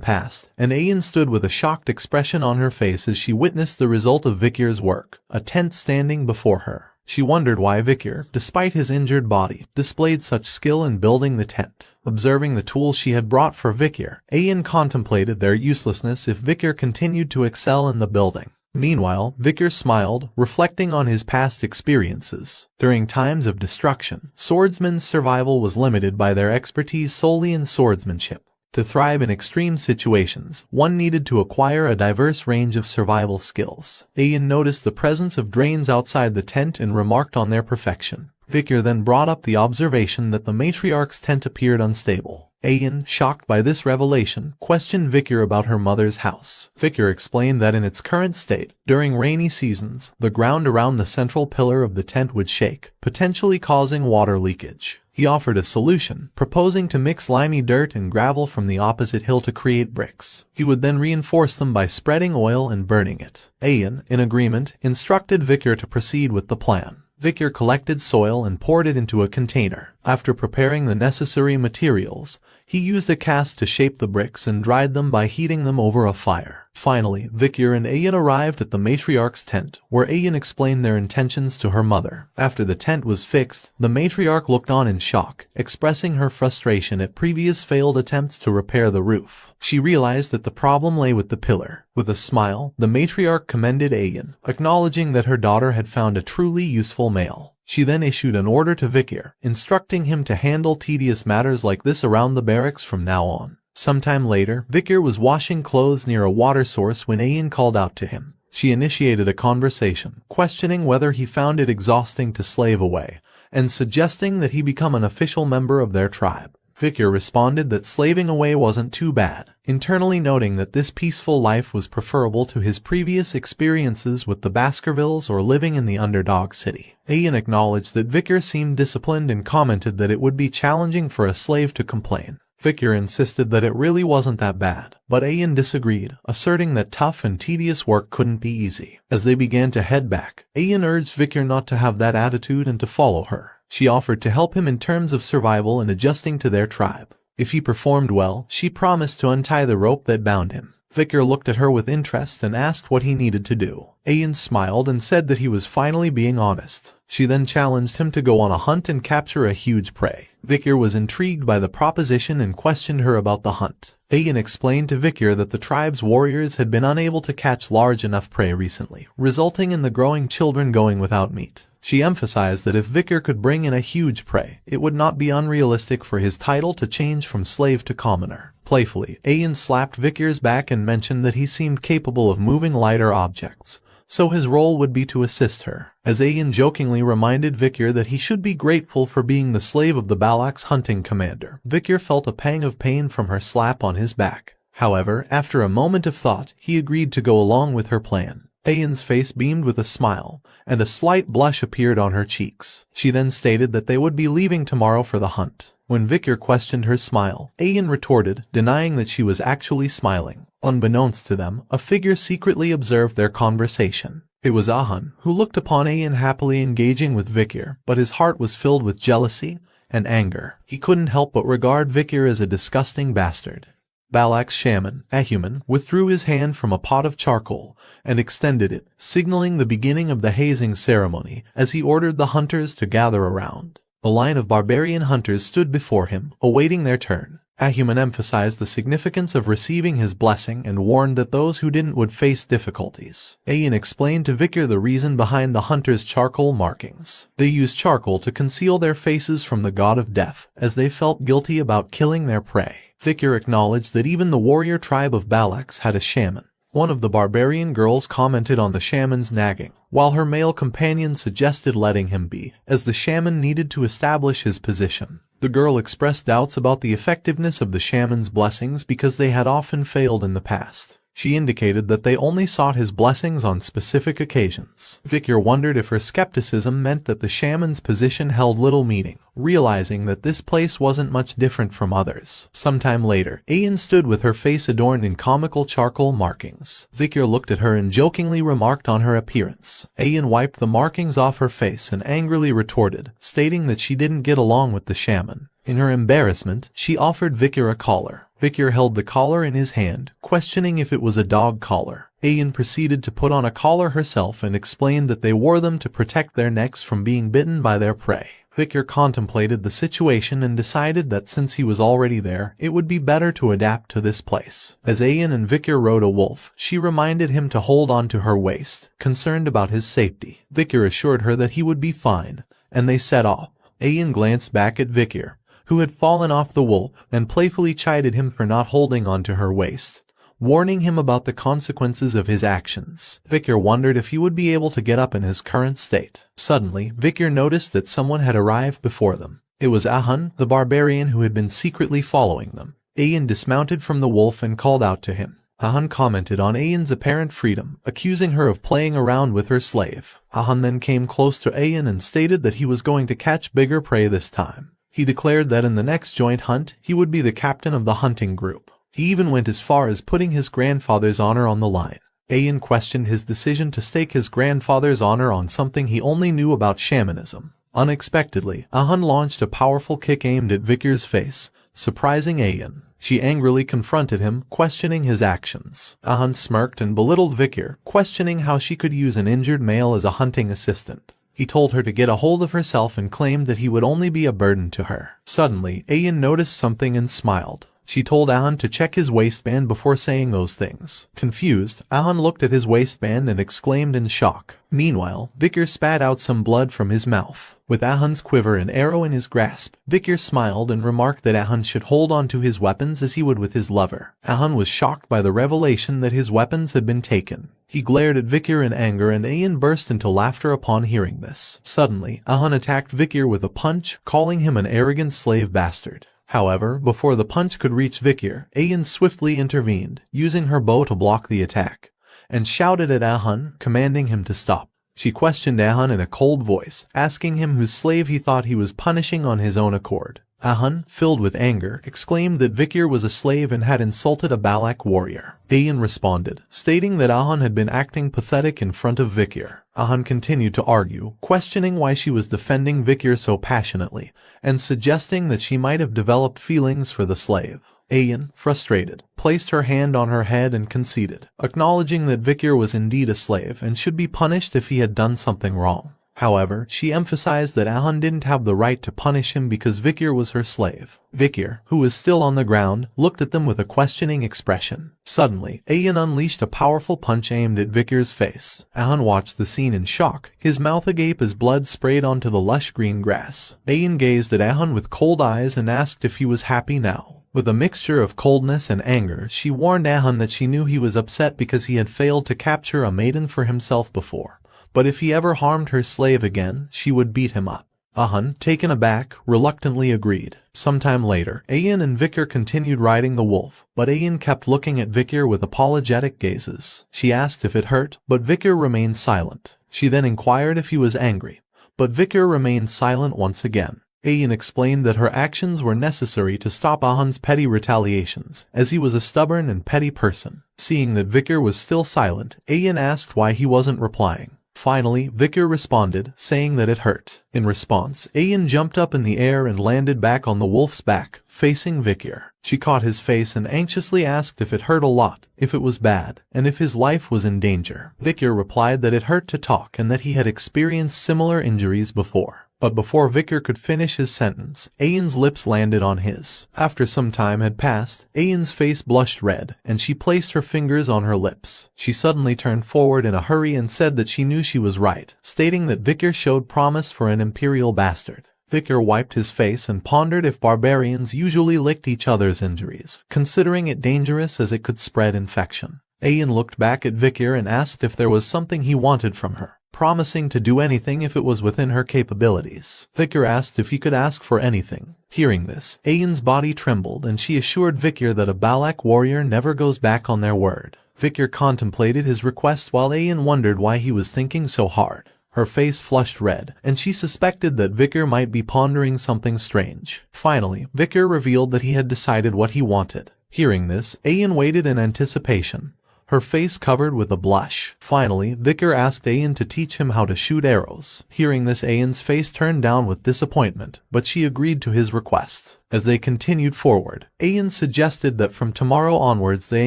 passed, and Ayan stood with a shocked expression on her face as she witnessed the result of Victor's work, a tent standing before her. She wondered why Victor, despite his injured body, displayed such skill in building the tent. Observing the tools she had brought for Victor, Ayan contemplated their uselessness if Victor continued to excel in the building. Meanwhile, Victor smiled, reflecting on his past experiences. During times of destruction, swordsmen's survival was limited by their expertise solely in swordsmanship. To thrive in extreme situations, one needed to acquire a diverse range of survival skills. Ayan noticed the presence of drains outside the tent and remarked on their perfection. Victor then brought up the observation that the matriarch's tent appeared unstable. Ayan, shocked by this revelation, questioned Vikir about her mother's house. Vikir explained that in its current state, during rainy seasons, the ground around the central pillar of the tent would shake, potentially causing water leakage. He offered a solution, proposing to mix limey dirt and gravel from the opposite hill to create bricks. He would then reinforce them by spreading oil and burning it. Ayan, in agreement, instructed Vikir to proceed with the plan. Vikir collected soil and poured it into a container. After preparing the necessary materials, he used a cast to shape the bricks and dried them by heating them over a fire. Finally, Vikir and Ayan arrived at the matriarch's tent, where Ayan explained their intentions to her mother. After the tent was fixed, the matriarch looked on in shock, expressing her frustration at previous failed attempts to repair the roof. She realized that the problem lay with the pillar. With a smile, the matriarch commended Ayan, acknowledging that her daughter had found a truly useful male. She then issued an order to Vikir, instructing him to handle tedious matters like this around the barracks from now on. Sometime later, Vikir was washing clothes near a water source when Ayan called out to him. She initiated a conversation, questioning whether he found it exhausting to slave away, and suggesting that he become an official member of their tribe. Vikir responded that slaving away wasn't too bad, internally noting that this peaceful life was preferable to his previous experiences with the Baskervilles or living in the underdog city. Ayan acknowledged that Vikir seemed disciplined and commented that it would be challenging for a slave to complain. Vikir insisted that it really wasn't that bad, but Ayan disagreed, asserting that tough and tedious work couldn't be easy. As they began to head back, Ayan urged Vikir not to have that attitude and to follow her. She offered to help him in terms of survival and adjusting to their tribe. If he performed well, she promised to untie the rope that bound him. Vikir looked at her with interest and asked what he needed to do. Ayan smiled and said that he was finally being honest. She then challenged him to go on a hunt and capture a huge prey. Vikir was intrigued by the proposition and questioned her about the hunt. Ayan explained to Vikir that the tribe's warriors had been unable to catch large enough prey recently, resulting in the growing children going without meat. She emphasized that if Vikir could bring in a huge prey, it would not be unrealistic for his title to change from slave to commoner. Playfully, Ayan slapped Vikir's back and mentioned that he seemed capable of moving lighter objects, so his role would be to assist her. As Ayan jokingly reminded Vikir that he should be grateful for being the slave of the Balak's hunting commander, Vikir felt a pang of pain from her slap on his back. However, after a moment of thought, he agreed to go along with her plan. Ayan's face beamed with a smile, and a slight blush appeared on her cheeks. She then stated that they would be leaving tomorrow for the hunt. When Vikir questioned her smile, Ayan retorted, denying that she was actually smiling. Unbeknownst to them, a figure secretly observed their conversation. It was Ahan, who looked upon Ayan happily engaging with Vikir, but his heart was filled with jealousy and anger. He couldn't help but regard Vikir as a disgusting bastard. Balak's shaman, Ahuman, withdrew his hand from a pot of charcoal and extended it, signaling the beginning of the hazing ceremony as he ordered the hunters to gather around. A line of barbarian hunters stood before him, awaiting their turn. Ahuman emphasized the significance of receiving his blessing and warned that those who didn't would face difficulties. Ayan explained to Vikir the reason behind the hunters' charcoal markings. They used charcoal to conceal their faces from the god of death, as they felt guilty about killing their prey. Vikir acknowledged that even the warrior tribe of Balaks had a shaman. One of the barbarian girls commented on the shaman's nagging, while her male companion suggested letting him be, as the shaman needed to establish his position. The girl expressed doubts about the effectiveness of the shaman's blessings because they had often failed in the past. She indicated that they only sought his blessings on specific occasions. Vikir wondered if her skepticism meant that the shaman's position held little meaning, realizing that this place wasn't much different from others. Sometime later, Ayan stood with her face adorned in comical charcoal markings. Vikir looked at her and jokingly remarked on her appearance. Ayan wiped the markings off her face and angrily retorted, stating that she didn't get along with the shaman. In her embarrassment, she offered Vikir a collar. Vikir held the collar in his hand, questioning if it was a dog collar. Ayan proceeded to put on a collar herself and explained that they wore them to protect their necks from being bitten by their prey. Vikir contemplated the situation and decided that since he was already there, it would be better to adapt to this place. As Ayan and Vikir rode a wolf, she reminded him to hold on to her waist, concerned about his safety. Vikir assured her that he would be fine, and they set off. Ayan glanced back at Vikir, who had fallen off the wolf, and playfully chided him for not holding on to her waist, warning him about the consequences of his actions. Vikir wondered if he would be able to get up in his current state. Suddenly, Vikir noticed that someone had arrived before them. It was Ahun, the barbarian who had been secretly following them. Ayan dismounted from the wolf and called out to him. Ahun commented on Ayan's apparent freedom, accusing her of playing around with her slave. Ahun then came close to Ayan and stated that he was going to catch bigger prey this time. He declared that in the next joint hunt, he would be the captain of the hunting group. He even went as far as putting his grandfather's honor on the line. Ayan questioned his decision to stake his grandfather's honor on something he only knew about shamanism. Unexpectedly, Ahun launched a powerful kick aimed at Vikir's face, surprising Ayan. She angrily confronted him, questioning his actions. Ahun smirked and belittled Vikir, questioning how she could use an injured male as a hunting assistant. He told her to get a hold of herself and claimed that he would only be a burden to her. Suddenly, Ayan noticed something and smiled. She told Ahun to check his waistband before saying those things. Confused, Ahun looked at his waistband and exclaimed in shock. Meanwhile, Vikir spat out some blood from his mouth. With Ahun's quiver and arrow in his grasp, Vikir smiled and remarked that Ahun should hold on to his weapons as he would with his lover. Ahun was shocked by the revelation that his weapons had been taken. He glared at Vikir in anger and Ayan burst into laughter upon hearing this. Suddenly, Ahun attacked Vikir with a punch, calling him an arrogant slave bastard. However, before the punch could reach Vikir, Ayan swiftly intervened, using her bow to block the attack, and shouted at Ahun, commanding him to stop. She questioned Ahun in a cold voice, asking him whose slave he thought he was punishing on his own accord. Ahun, filled with anger, exclaimed that Vikir was a slave and had insulted a Balak warrior. Ayan responded, stating that Ahun had been acting pathetic in front of Vikir. Ahun continued to argue, questioning why she was defending Vikir so passionately, and suggesting that she might have developed feelings for the slave. Ayan, frustrated, placed her hand on her head and conceded, acknowledging that Vikir was indeed a slave and should be punished if he had done something wrong. However, she emphasized that Ahun didn't have the right to punish him because Vikir was her slave. Vikir, who was still on the ground, looked at them with a questioning expression. Suddenly, Ayan unleashed a powerful punch aimed at Vikir's face. Ahun watched the scene in shock, his mouth agape as blood sprayed onto the lush green grass. Ayan gazed at Ahun with cold eyes and asked if he was happy now. With a mixture of coldness and anger, she warned Ahun that she knew he was upset because he had failed to capture a maiden for himself before. But if he ever harmed her slave again, she would beat him up. Ahun, taken aback, reluctantly agreed. Sometime later, Ayan and Vikir continued riding the wolf, but Ayan kept looking at Vikir with apologetic gazes. She asked if it hurt, but Vikir remained silent. She then inquired if he was angry, but Vikir remained silent once again. Ayan explained that her actions were necessary to stop Ahun's petty retaliations, as he was a stubborn and petty person. Seeing that Vikir was still silent, Ayan asked why he wasn't replying. Finally, Vikir responded, saying that it hurt. In response, Ayan jumped up in the air and landed back on the wolf's back, facing Vikir. She caught his face and anxiously asked if it hurt a lot, if it was bad, and if his life was in danger. Vikir replied that it hurt to talk and that he had experienced similar injuries before. But before Vikir could finish his sentence, Ayan's lips landed on his. After some time had passed, Ayan's face blushed red, and she placed her fingers on her lips. She suddenly turned forward in a hurry and said that she knew she was right, stating that Vikir showed promise for an imperial bastard. Vikir wiped his face and pondered if barbarians usually licked each other's injuries, considering it dangerous as it could spread infection. Ayan looked back at Vikir and asked if there was something he wanted from her, promising to do anything if it was within her capabilities. Vikir asked if he could ask for anything. Hearing this, Ayan's body trembled and she assured Vikir that a Balak warrior never goes back on their word. Vikir contemplated his request while Ayan wondered why he was thinking so hard. Her face flushed red, and she suspected that Vikir might be pondering something strange. Finally, Vikir revealed that he had decided what he wanted. Hearing this, Ayan waited in anticipation, her face covered with a blush. Finally, Vikir asked Ayan to teach him how to shoot arrows. Hearing this, Ayan's face turned down with disappointment, but she agreed to his request. As they continued forward, Ayan suggested that from tomorrow onwards they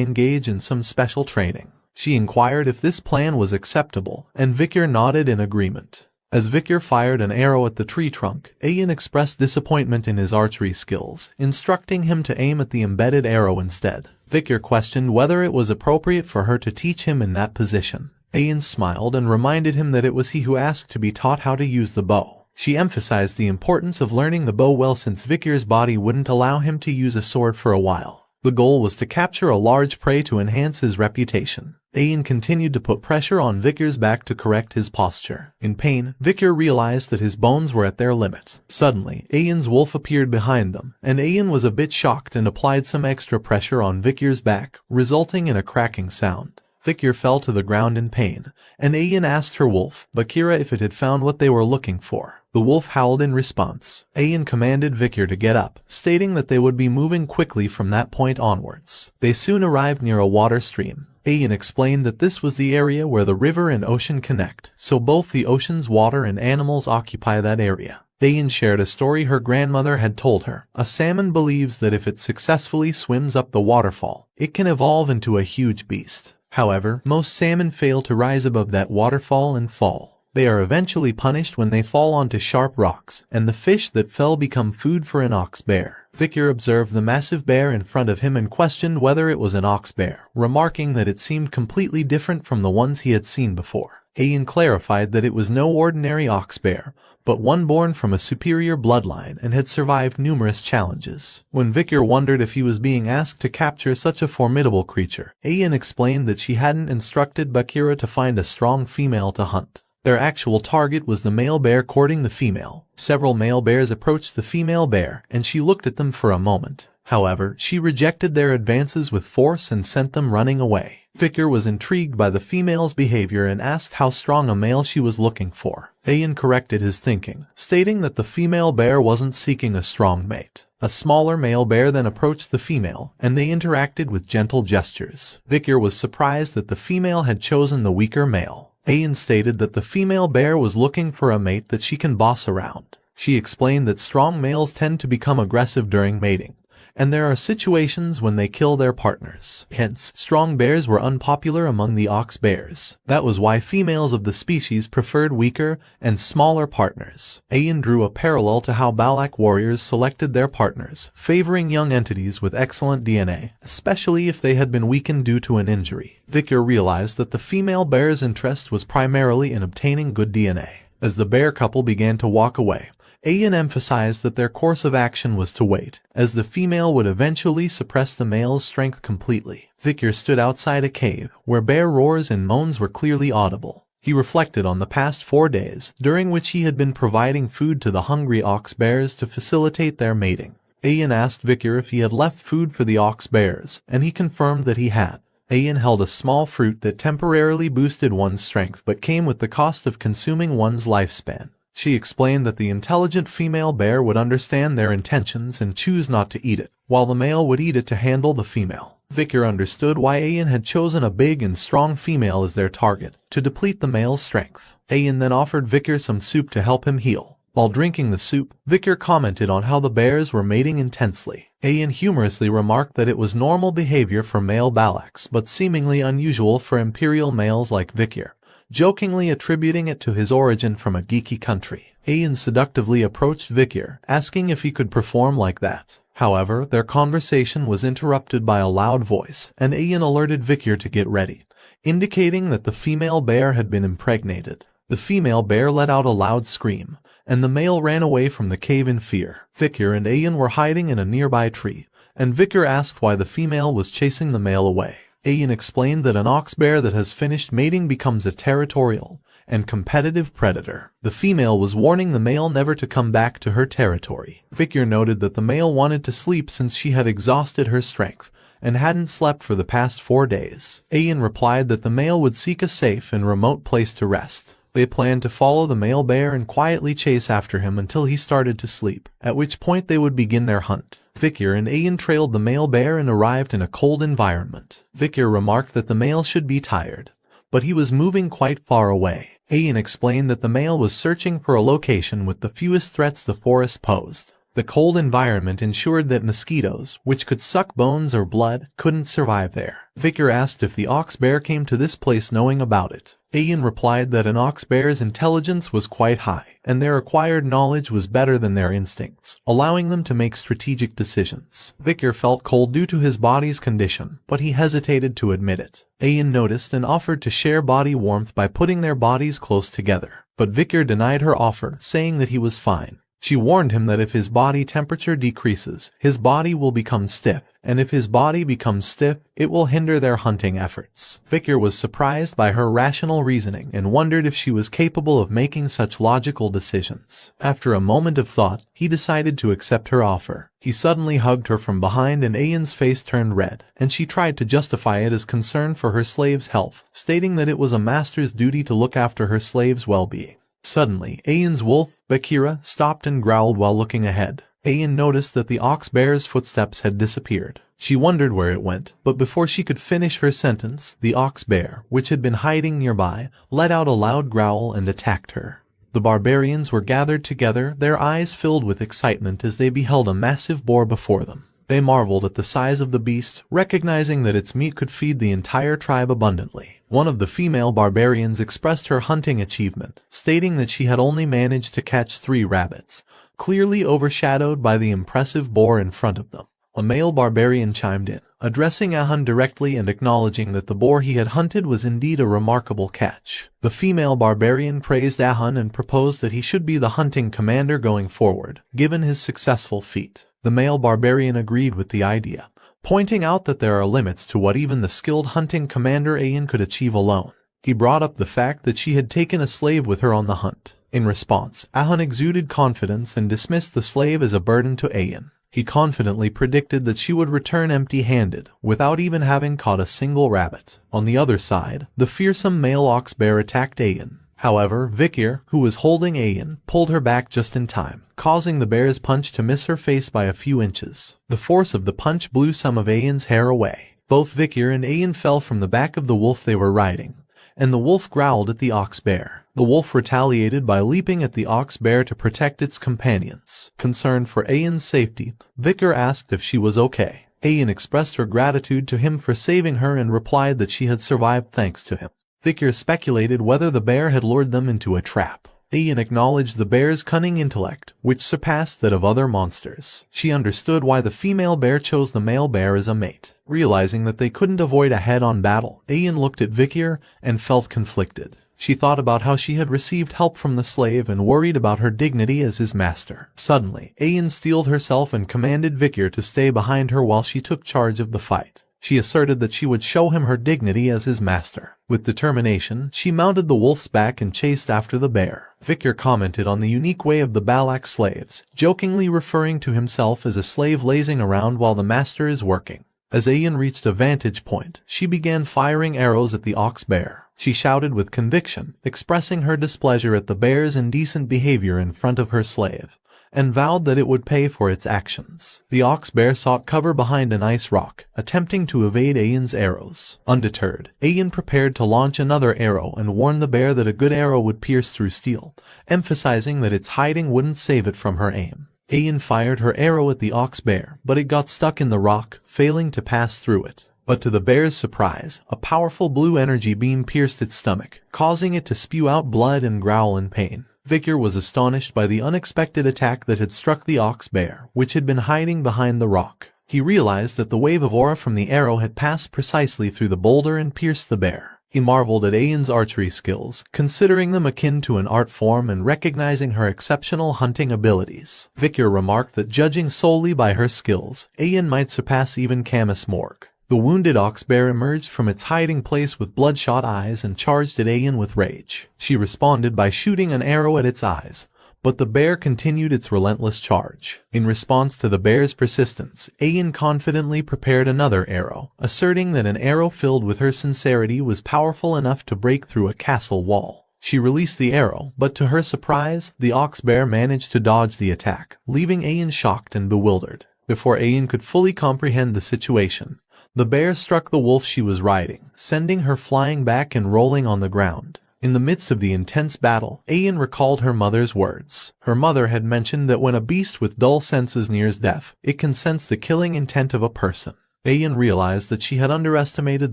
engage in some special training. She inquired if this plan was acceptable, and Vikir nodded in agreement. As Vikir fired an arrow at the tree trunk, Ayan expressed disappointment in his archery skills, instructing him to aim at the embedded arrow instead. Vikir questioned whether it was appropriate for her to teach him in that position. Ayan smiled and reminded him that it was he who asked to be taught how to use the bow. She emphasized the importance of learning the bow well since Vikir's body wouldn't allow him to use a sword for a while. The goal was to capture a large prey to enhance his reputation. Ayan continued to put pressure on Vikar's back to correct his posture. In pain, Vikar realized that his bones were at their limit. Suddenly, Ayan's wolf appeared behind them, and Ayan was a bit shocked and applied some extra pressure on Vikar's back, resulting in a cracking sound. Vikar fell to the ground in pain, and Ayan asked her wolf, Bakira, if it had found what they were looking for. The wolf howled in response. Ayan commanded Vikar to get up, stating that they would be moving quickly from that point onwards. They soon arrived near a water stream. Ayan explained that this was the area where the river and ocean connect, so both the ocean's water and animals occupy that area. Ayan shared a story her grandmother had told her. A salmon believes that if it successfully swims up the waterfall, it can evolve into a huge beast. However, most salmon fail to rise above that waterfall and fall. They are eventually punished when they fall onto sharp rocks, and the fish that fell become food for an ox bear. Vikar observed the massive bear in front of him and questioned whether it was an ox bear, remarking that it seemed completely different from the ones he had seen before. Ayan clarified that it was no ordinary ox bear, but one born from a superior bloodline and had survived numerous challenges. When Vikar wondered if he was being asked to capture such a formidable creature, Ayan explained that she hadn't instructed Bakira to find a strong female to hunt. Their actual target was the male bear courting the female. Several male bears approached the female bear, and she looked at them for a moment. However, she rejected their advances with force and sent them running away. Vikar was intrigued by the female's behavior and asked how strong a male she was looking for. Ayan corrected his thinking, stating that the female bear wasn't seeking a strong mate. A smaller male bear then approached the female, and they interacted with gentle gestures. Vikar was surprised that the female had chosen the weaker male. Ayan stated that the female bear was looking for a mate that she can boss around. She explained that strong males tend to become aggressive during mating, and there are situations when they kill their partners. Hence, strong bears were unpopular among the ox bears. That was why females of the species preferred weaker and smaller partners. Ayan drew a parallel to how Balak warriors selected their partners, favoring young entities with excellent DNA, especially if they had been weakened due to an injury. Vikar realized that the female bear's interest was primarily in obtaining good DNA. As the bear couple began to walk away, Ayan emphasized that their course of action was to wait, as the female would eventually suppress the male's strength completely. Vikar stood outside a cave, where bear roars and moans were clearly audible. He reflected on the past 4 days, during which he had been providing food to the hungry ox bears to facilitate their mating. Ayan asked Vikar if he had left food for the ox bears, and he confirmed that he had. Ayan held a small fruit that temporarily boosted one's strength but came with the cost of consuming one's lifespan. She explained that the intelligent female bear would understand their intentions and choose not to eat it, while the male would eat it to handle the female. Vikar understood why Ayan had chosen a big and strong female as their target, to deplete the male's strength. Ayan then offered Vikar some soup to help him heal. While drinking the soup, Vikar commented on how the bears were mating intensely. Ayan humorously remarked that it was normal behavior for male Balaks but seemingly unusual for imperial males like Vikar, jokingly attributing it to his origin from a geeky country. Ayan seductively approached Vikar, asking if he could perform like that. However, their conversation was interrupted by a loud voice, and Ayan alerted Vikar to get ready, indicating that the female bear had been impregnated. The female bear let out a loud scream, and the male ran away from the cave in fear. Vikar and Ayan were hiding in a nearby tree, and Vikar asked why the female was chasing the male away. Ayan explained that an ox bear that has finished mating becomes a territorial and competitive predator. The female was warning the male never to come back to her territory. Vikar noted that the male wanted to sleep since she had exhausted her strength and hadn't slept for the past 4 days. Ayan replied that the male would seek a safe and remote place to rest. They planned to follow the male bear and quietly chase after him until he started to sleep, at which point they would begin their hunt. Vikar and Ayan trailed the male bear and arrived in a cold environment. Vikar remarked that the male should be tired, but he was moving quite far away. Ayan explained that the male was searching for a location with the fewest threats the forest posed. The cold environment ensured that mosquitoes, which could suck bones or blood, couldn't survive there. Vikar asked if the ox bear came to this place knowing about it. Ayan replied that an ox bear's intelligence was quite high, and their acquired knowledge was better than their instincts, allowing them to make strategic decisions. Vikar felt cold due to his body's condition, but he hesitated to admit it. Ayan noticed and offered to share body warmth by putting their bodies close together, but Vikar denied her offer, saying that he was fine. She warned him that if his body temperature decreases, his body will become stiff, and if his body becomes stiff, it will hinder their hunting efforts. Victor was surprised by her rational reasoning and wondered if she was capable of making such logical decisions. After a moment of thought, he decided to accept her offer. He suddenly hugged her from behind and Ayan's face turned red, and she tried to justify it as concern for her slave's health, stating that it was a master's duty to look after her slave's well-being. Suddenly, Ayan's wolf, Bakira, stopped and growled while looking ahead. Ayan noticed that the ox bear's footsteps had disappeared. She wondered where it went, but before she could finish her sentence, the ox bear, which had been hiding nearby, let out a loud growl and attacked her. The barbarians were gathered together, their eyes filled with excitement as they beheld a massive boar before them. They marveled at the size of the beast, recognizing that its meat could feed the entire tribe abundantly. One of the female barbarians expressed her hunting achievement, stating that she had only managed to catch 3 rabbits, clearly overshadowed by the impressive boar in front of them. A male barbarian chimed in, addressing Ahun directly and acknowledging that the boar he had hunted was indeed a remarkable catch. The female barbarian praised Ahun and proposed that he should be the hunting commander going forward, given his successful feat. The male barbarian agreed with the idea, pointing out that there are limits to what even the skilled hunting commander Ayan could achieve alone. He brought up the fact that she had taken a slave with her on the hunt. In response, Ahun exuded confidence and dismissed the slave as a burden to Ayan. He confidently predicted that she would return empty-handed, without even having caught a single rabbit. On the other side, the fearsome male ox bear attacked Ayan. However, Vikir, who was holding Ayan, pulled her back just in time, causing the bear's punch to miss her face by a few inches. The force of the punch blew some of Ayan's hair away. Both Vikir and Ayan fell from the back of the wolf they were riding, and the wolf growled at the ox bear. The wolf retaliated by leaping at the ox bear to protect its companions. Concerned for Ayan's safety, Vikir asked if she was okay. Ayan expressed her gratitude to him for saving her and replied that she had survived thanks to him. Vikir speculated whether the bear had lured them into a trap. Ayan acknowledged the bear's cunning intellect, which surpassed that of other monsters. She understood why the female bear chose the male bear as a mate. Realizing that they couldn't avoid a head-on battle, Ayan looked at Vikir and felt conflicted. She thought about how she had received help from the slave and worried about her dignity as his master. Suddenly, Ayan steeled herself and commanded Vikir to stay behind her while she took charge of the fight. She asserted that she would show him her dignity as his master. With determination, she mounted the wolf's back and chased after the bear. Vikir commented on the unique way of the Balak slaves, jokingly referring to himself as a slave lazing around while the master is working. As Ayan reached a vantage point, she began firing arrows at the ox bear. She shouted with conviction, expressing her displeasure at the bear's indecent behavior in front of her slave, and vowed that it would pay for its actions. The ox bear sought cover behind an ice rock, attempting to evade Ayan's arrows. Undeterred, Ayan prepared to launch another arrow and warned the bear that a good arrow would pierce through steel, emphasizing that its hiding wouldn't save it from her aim. Ayan fired her arrow at the ox bear, but it got stuck in the rock, failing to pass through it. But to the bear's surprise, a powerful blue energy beam pierced its stomach, causing it to spew out blood and growl in pain. Vikir was astonished by the unexpected attack that had struck the ox bear, which had been hiding behind the rock. He realized that the wave of aura from the arrow had passed precisely through the boulder and pierced the bear. He marveled at Ayan's archery skills, considering them akin to an art form and recognizing her exceptional hunting abilities. Vikir remarked that judging solely by her skills, Ayan might surpass even Camus Morg. The wounded ox bear emerged from its hiding place with bloodshot eyes and charged at Ayan with rage. She responded by shooting an arrow at its eyes, but the bear continued its relentless charge. In response to the bear's persistence, Ayan confidently prepared another arrow, asserting that an arrow filled with her sincerity was powerful enough to break through a castle wall. She released the arrow, but to her surprise, the ox bear managed to dodge the attack, leaving Ayan shocked and bewildered. Before Ayan could fully comprehend the situation, the bear struck the wolf she was riding, sending her flying back and rolling on the ground. In the midst of the intense battle, Ayan recalled her mother's words. Her mother had mentioned that when a beast with dull senses nears death, it can sense the killing intent of a person. Ayan realized that she had underestimated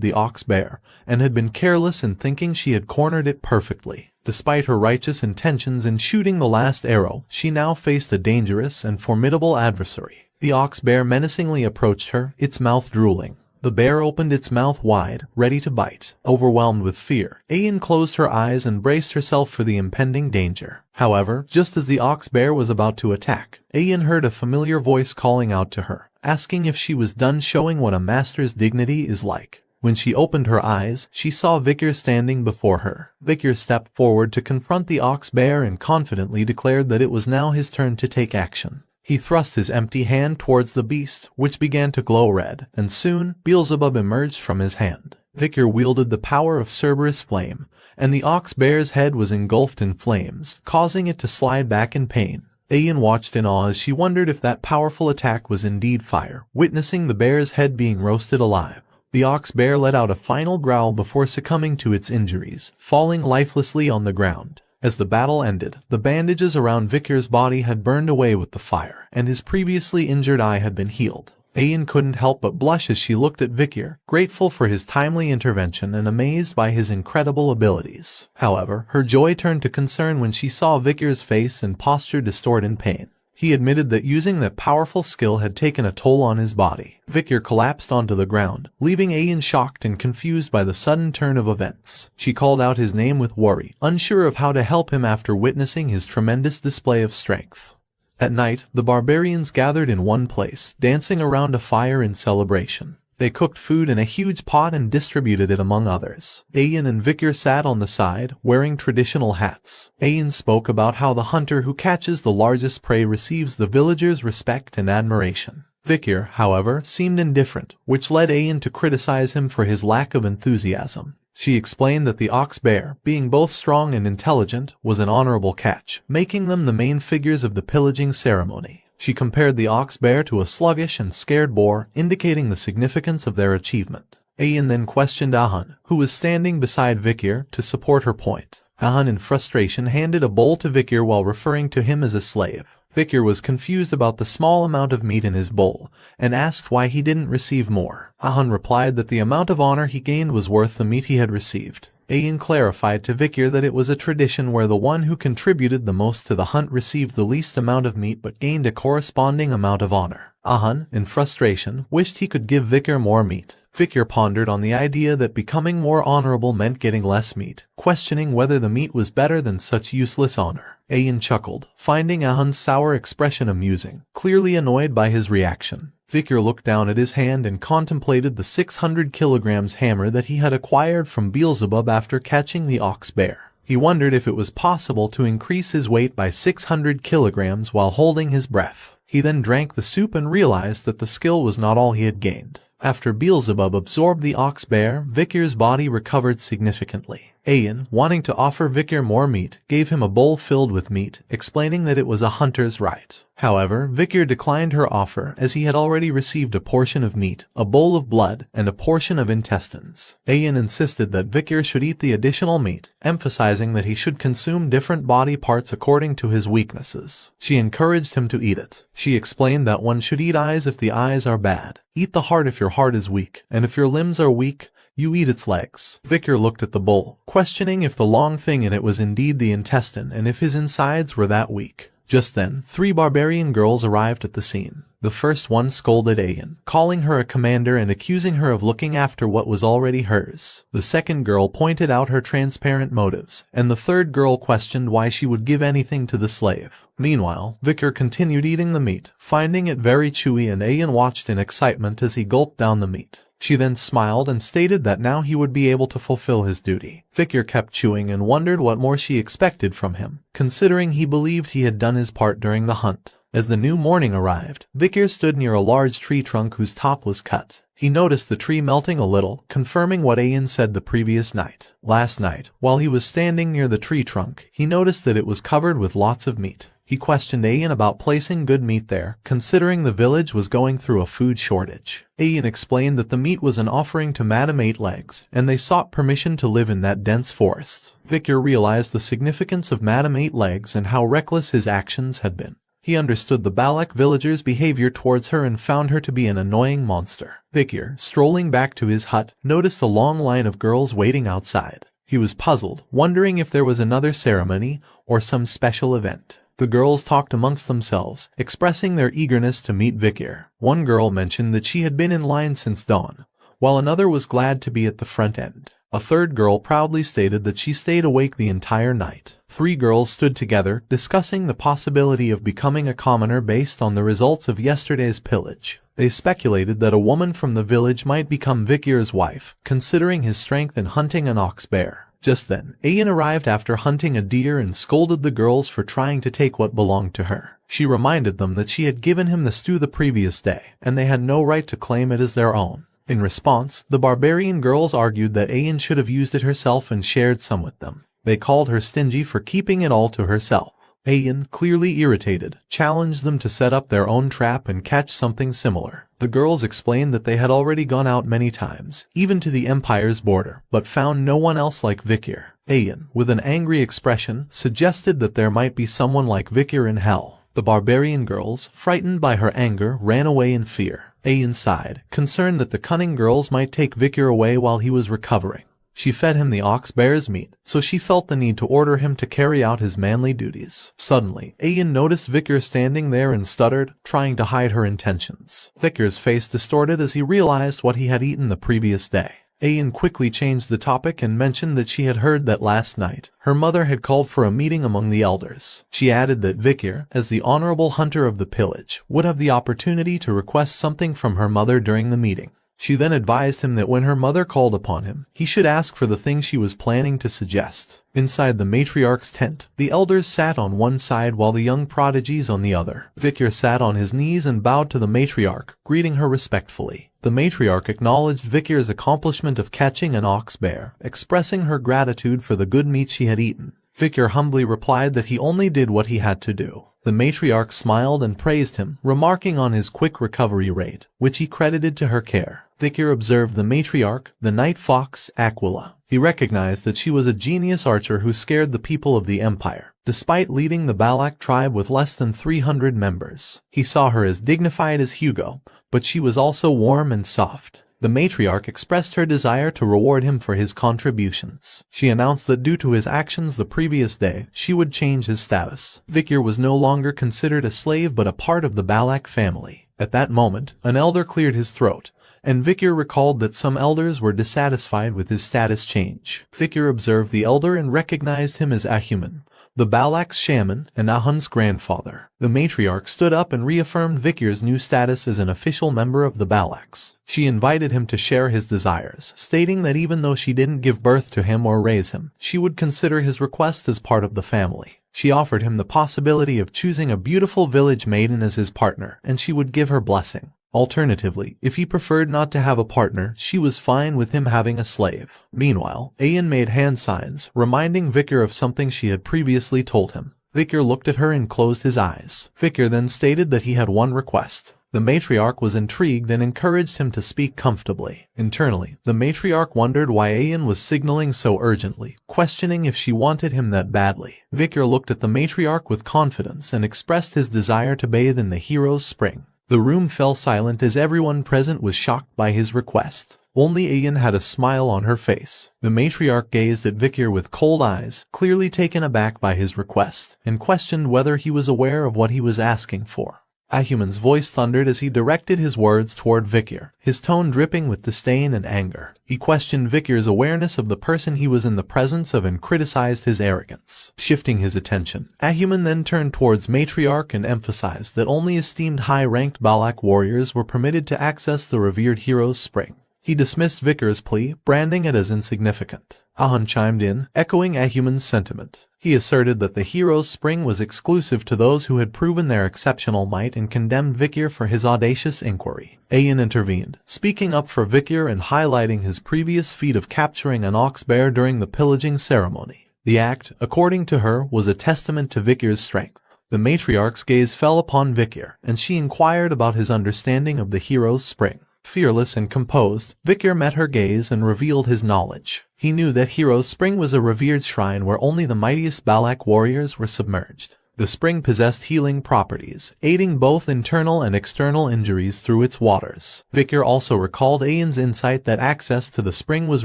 the ox bear, and had been careless in thinking she had cornered it perfectly. Despite her righteous intentions in shooting the last arrow, she now faced a dangerous and formidable adversary. The ox bear menacingly approached her, its mouth drooling. The bear opened its mouth wide, ready to bite. Overwhelmed with fear, Ayan closed her eyes and braced herself for the impending danger. However, just as the ox bear was about to attack, Ayan heard a familiar voice calling out to her, asking if she was done showing what a master's dignity is like. When she opened her eyes, she saw Vikir standing before her. Vikir stepped forward to confront the ox bear and confidently declared that it was now his turn to take action. He thrust his empty hand towards the beast, which began to glow red, and soon, Beelzebub emerged from his hand. Vikir wielded the power of Cerberus flame, and the ox bear's head was engulfed in flames, causing it to slide back in pain. Ayan watched in awe as she wondered if that powerful attack was indeed fire, witnessing the bear's head being roasted alive. The ox bear let out a final growl before succumbing to its injuries, falling lifelessly on the ground. As the battle ended, the bandages around Vikir's body had burned away with the fire, and his previously injured eye had been healed. Ayan couldn't help but blush as she looked at Vikir, grateful for his timely intervention and amazed by his incredible abilities. However, her joy turned to concern when she saw Vikir's face and posture distort in pain. He admitted that using that powerful skill had taken a toll on his body. Vikir collapsed onto the ground, leaving Ayan shocked and confused by the sudden turn of events. She called out his name with worry, unsure of how to help him after witnessing his tremendous display of strength. At night, the barbarians gathered in one place, dancing around a fire in celebration. They cooked food in a huge pot and distributed it among others. Ayan and Vikir sat on the side, wearing traditional hats. Ayan spoke about how the hunter who catches the largest prey receives the villagers' respect and admiration. Vikir, however, seemed indifferent, which led Ayan to criticize him for his lack of enthusiasm. She explained that the ox bear, being both strong and intelligent, was an honorable catch, making them the main figures of the pillaging ceremony. She compared the ox bear to a sluggish and scared boar, indicating the significance of their achievement. Ayan then questioned Ahan, who was standing beside Vikir, to support her point. Ahan in frustration handed a bowl to Vikir while referring to him as a slave. Vikir was confused about the small amount of meat in his bowl, and asked why he didn't receive more. Ahan replied that the amount of honor he gained was worth the meat he had received. Ayan clarified to Vikir that it was a tradition where the one who contributed the most to the hunt received the least amount of meat but gained a corresponding amount of honor. Ahan, in frustration, wished he could give Vikir more meat. Vikir pondered on the idea that becoming more honorable meant getting less meat, questioning whether the meat was better than such useless honor. Ayan chuckled, finding Ahan's sour expression amusing, clearly annoyed by his reaction. Vikir looked down at his hand and contemplated the 600 kilograms hammer that he had acquired from Beelzebub after catching the ox bear. He wondered if it was possible to increase his weight by 600 kilograms while holding his breath. He then drank the soup and realized that the skill was not all he had gained. After Beelzebub absorbed the ox bear, Vikir's body recovered significantly. Ayan, wanting to offer Vikir more meat, gave him a bowl filled with meat, explaining that it was a hunter's right. However, Vikir declined her offer as he had already received a portion of meat, a bowl of blood, and a portion of intestines. Ayan insisted that Vikir should eat the additional meat, emphasizing that he should consume different body parts according to his weaknesses. She encouraged him to eat it. She explained that one should eat eyes if the eyes are bad, eat the heart if your heart is weak, and if your limbs are weak, you eat its legs. Vikir looked at the bowl, questioning if the long thing in it was indeed the intestine and if his insides were that weak. Just then, 3 barbarian girls arrived at the scene. The first one scolded Ayan, calling her a commander and accusing her of looking after what was already hers. The second girl pointed out her transparent motives, and the third girl questioned why she would give anything to the slave. Meanwhile, Vikir continued eating the meat, finding it very chewy, and Ayan watched in excitement as he gulped down the meat. She then smiled and stated that now he would be able to fulfill his duty. Vikir kept chewing and wondered what more she expected from him, considering he believed he had done his part during the hunt. As the new morning arrived, Vikir stood near a large tree trunk whose top was cut. He noticed the tree melting a little, confirming what Ayan said the previous night. Last night, while he was standing near the tree trunk, he noticed that it was covered with lots of meat. He questioned Ayan about placing good meat there, considering the village was going through a food shortage. Ayan explained that the meat was an offering to Madam Eight Legs, and they sought permission to live in that dense forest. Vikir realized the significance of Madam Eight Legs and how reckless his actions had been. He understood the Balak villagers' behavior towards her and found her to be an annoying monster. Vikir, strolling back to his hut, noticed a long line of girls waiting outside. He was puzzled, wondering if there was another ceremony or some special event. The girls talked amongst themselves, expressing their eagerness to meet Vikir. One girl mentioned that she had been in line since dawn, while another was glad to be at the front end. A third girl proudly stated that she stayed awake the entire night. 3 girls stood together, discussing the possibility of becoming a commoner based on the results of yesterday's pillage. They speculated that a woman from the village might become Vikir's wife, considering his strength in hunting an ox bear. Just then, Ayan arrived after hunting a deer and scolded the girls for trying to take what belonged to her. She reminded them that she had given him the stew the previous day, and they had no right to claim it as their own. In response, the barbarian girls argued that Ayan should have used it herself and shared some with them. They called her stingy for keeping it all to herself. Ayan, clearly irritated, challenged them to set up their own trap and catch something similar. The girls explained that they had already gone out many times, even to the Empire's border, but found no one else like Vikir. Ayan, with an angry expression, suggested that there might be someone like Vikir in hell. The barbarian girls, frightened by her anger, ran away in fear. Ayan sighed, concerned that the cunning girls might take Vikir away while he was recovering. She fed him the ox bear's meat, so she felt the need to order him to carry out his manly duties. Suddenly, Ayan noticed Vikir standing there and stuttered, trying to hide her intentions. Vikir's face distorted as he realized what he had eaten the previous day. Ayan quickly changed the topic and mentioned that she had heard that last night, her mother had called for a meeting among the elders. She added that Vikir, as the honorable hunter of the pillage, would have the opportunity to request something from her mother during the meeting. She then advised him that when her mother called upon him, he should ask for the thing she was planning to suggest. Inside the matriarch's tent, the elders sat on one side while the young prodigies on the other. Vikir sat on his knees and bowed to the matriarch, greeting her respectfully. The matriarch acknowledged Vikir's accomplishment of catching an ox bear, expressing her gratitude for the good meat she had eaten. Vikir humbly replied that he only did what he had to do. The matriarch smiled and praised him, remarking on his quick recovery rate, which he credited to her care. Vikir observed the matriarch, the night fox, Aquila. He recognized that she was a genius archer who scared the people of the empire, despite leading the Balak tribe with less than 300 members. He saw her as dignified as Hugo, but she was also warm and soft. The matriarch expressed her desire to reward him for his contributions. She announced that due to his actions the previous day, she would change his status. Vikir was no longer considered a slave but a part of the Balak family. At that moment, an elder cleared his throat, and Vikir recalled that some elders were dissatisfied with his status change. Vikir observed the elder and recognized him as Ahuman, the Balak's shaman and Ahun's grandfather. The matriarch stood up and reaffirmed Vikir's new status as an official member of the Balaks. She invited him to share his desires, stating that even though she didn't give birth to him or raise him, she would consider his request as part of the family. She offered him the possibility of choosing a beautiful village maiden as his partner, and she would give her blessing. Alternatively, if he preferred not to have a partner, she was fine with him having a slave. Meanwhile, Ayan made hand signs, reminding Vikir of something she had previously told him. Vikir looked at her and closed his eyes. Vikir then stated that he had one request. The matriarch was intrigued and encouraged him to speak comfortably. Internally, the matriarch wondered why Ayan was signaling so urgently, questioning if she wanted him that badly. Vikir looked at the matriarch with confidence and expressed his desire to bathe in the hero's spring. The room fell silent as everyone present was shocked by his request. Only Ayan had a smile on her face. The matriarch gazed at Vikir with cold eyes, clearly taken aback by his request, and questioned whether he was aware of what he was asking for. Ahuman's voice thundered as he directed his words toward Vikir, his tone dripping with disdain and anger. He questioned Vikir's awareness of the person he was in the presence of and criticized his arrogance. Shifting his attention, Ahuman then turned towards Matriarch and emphasized that only esteemed high-ranked Balak warriors were permitted to access the revered hero's spring. He dismissed Vikir's plea, branding it as insignificant. Ahun chimed in, echoing Ahuman's sentiment. He asserted that the hero's spring was exclusive to those who had proven their exceptional might and condemned Vikir for his audacious inquiry. Ayan intervened, speaking up for Vikir and highlighting his previous feat of capturing an ox bear during the pillaging ceremony. The act, according to her, was a testament to Vikir's strength. The matriarch's gaze fell upon Vikir, and she inquired about his understanding of the hero's spring. Fearless and composed, Vikir met her gaze and revealed his knowledge. He knew that Hero's Spring was a revered shrine where only the mightiest Balak warriors were submerged. The spring possessed healing properties, aiding both internal and external injuries through its waters. Vikir also recalled Ayan's insight that access to the spring was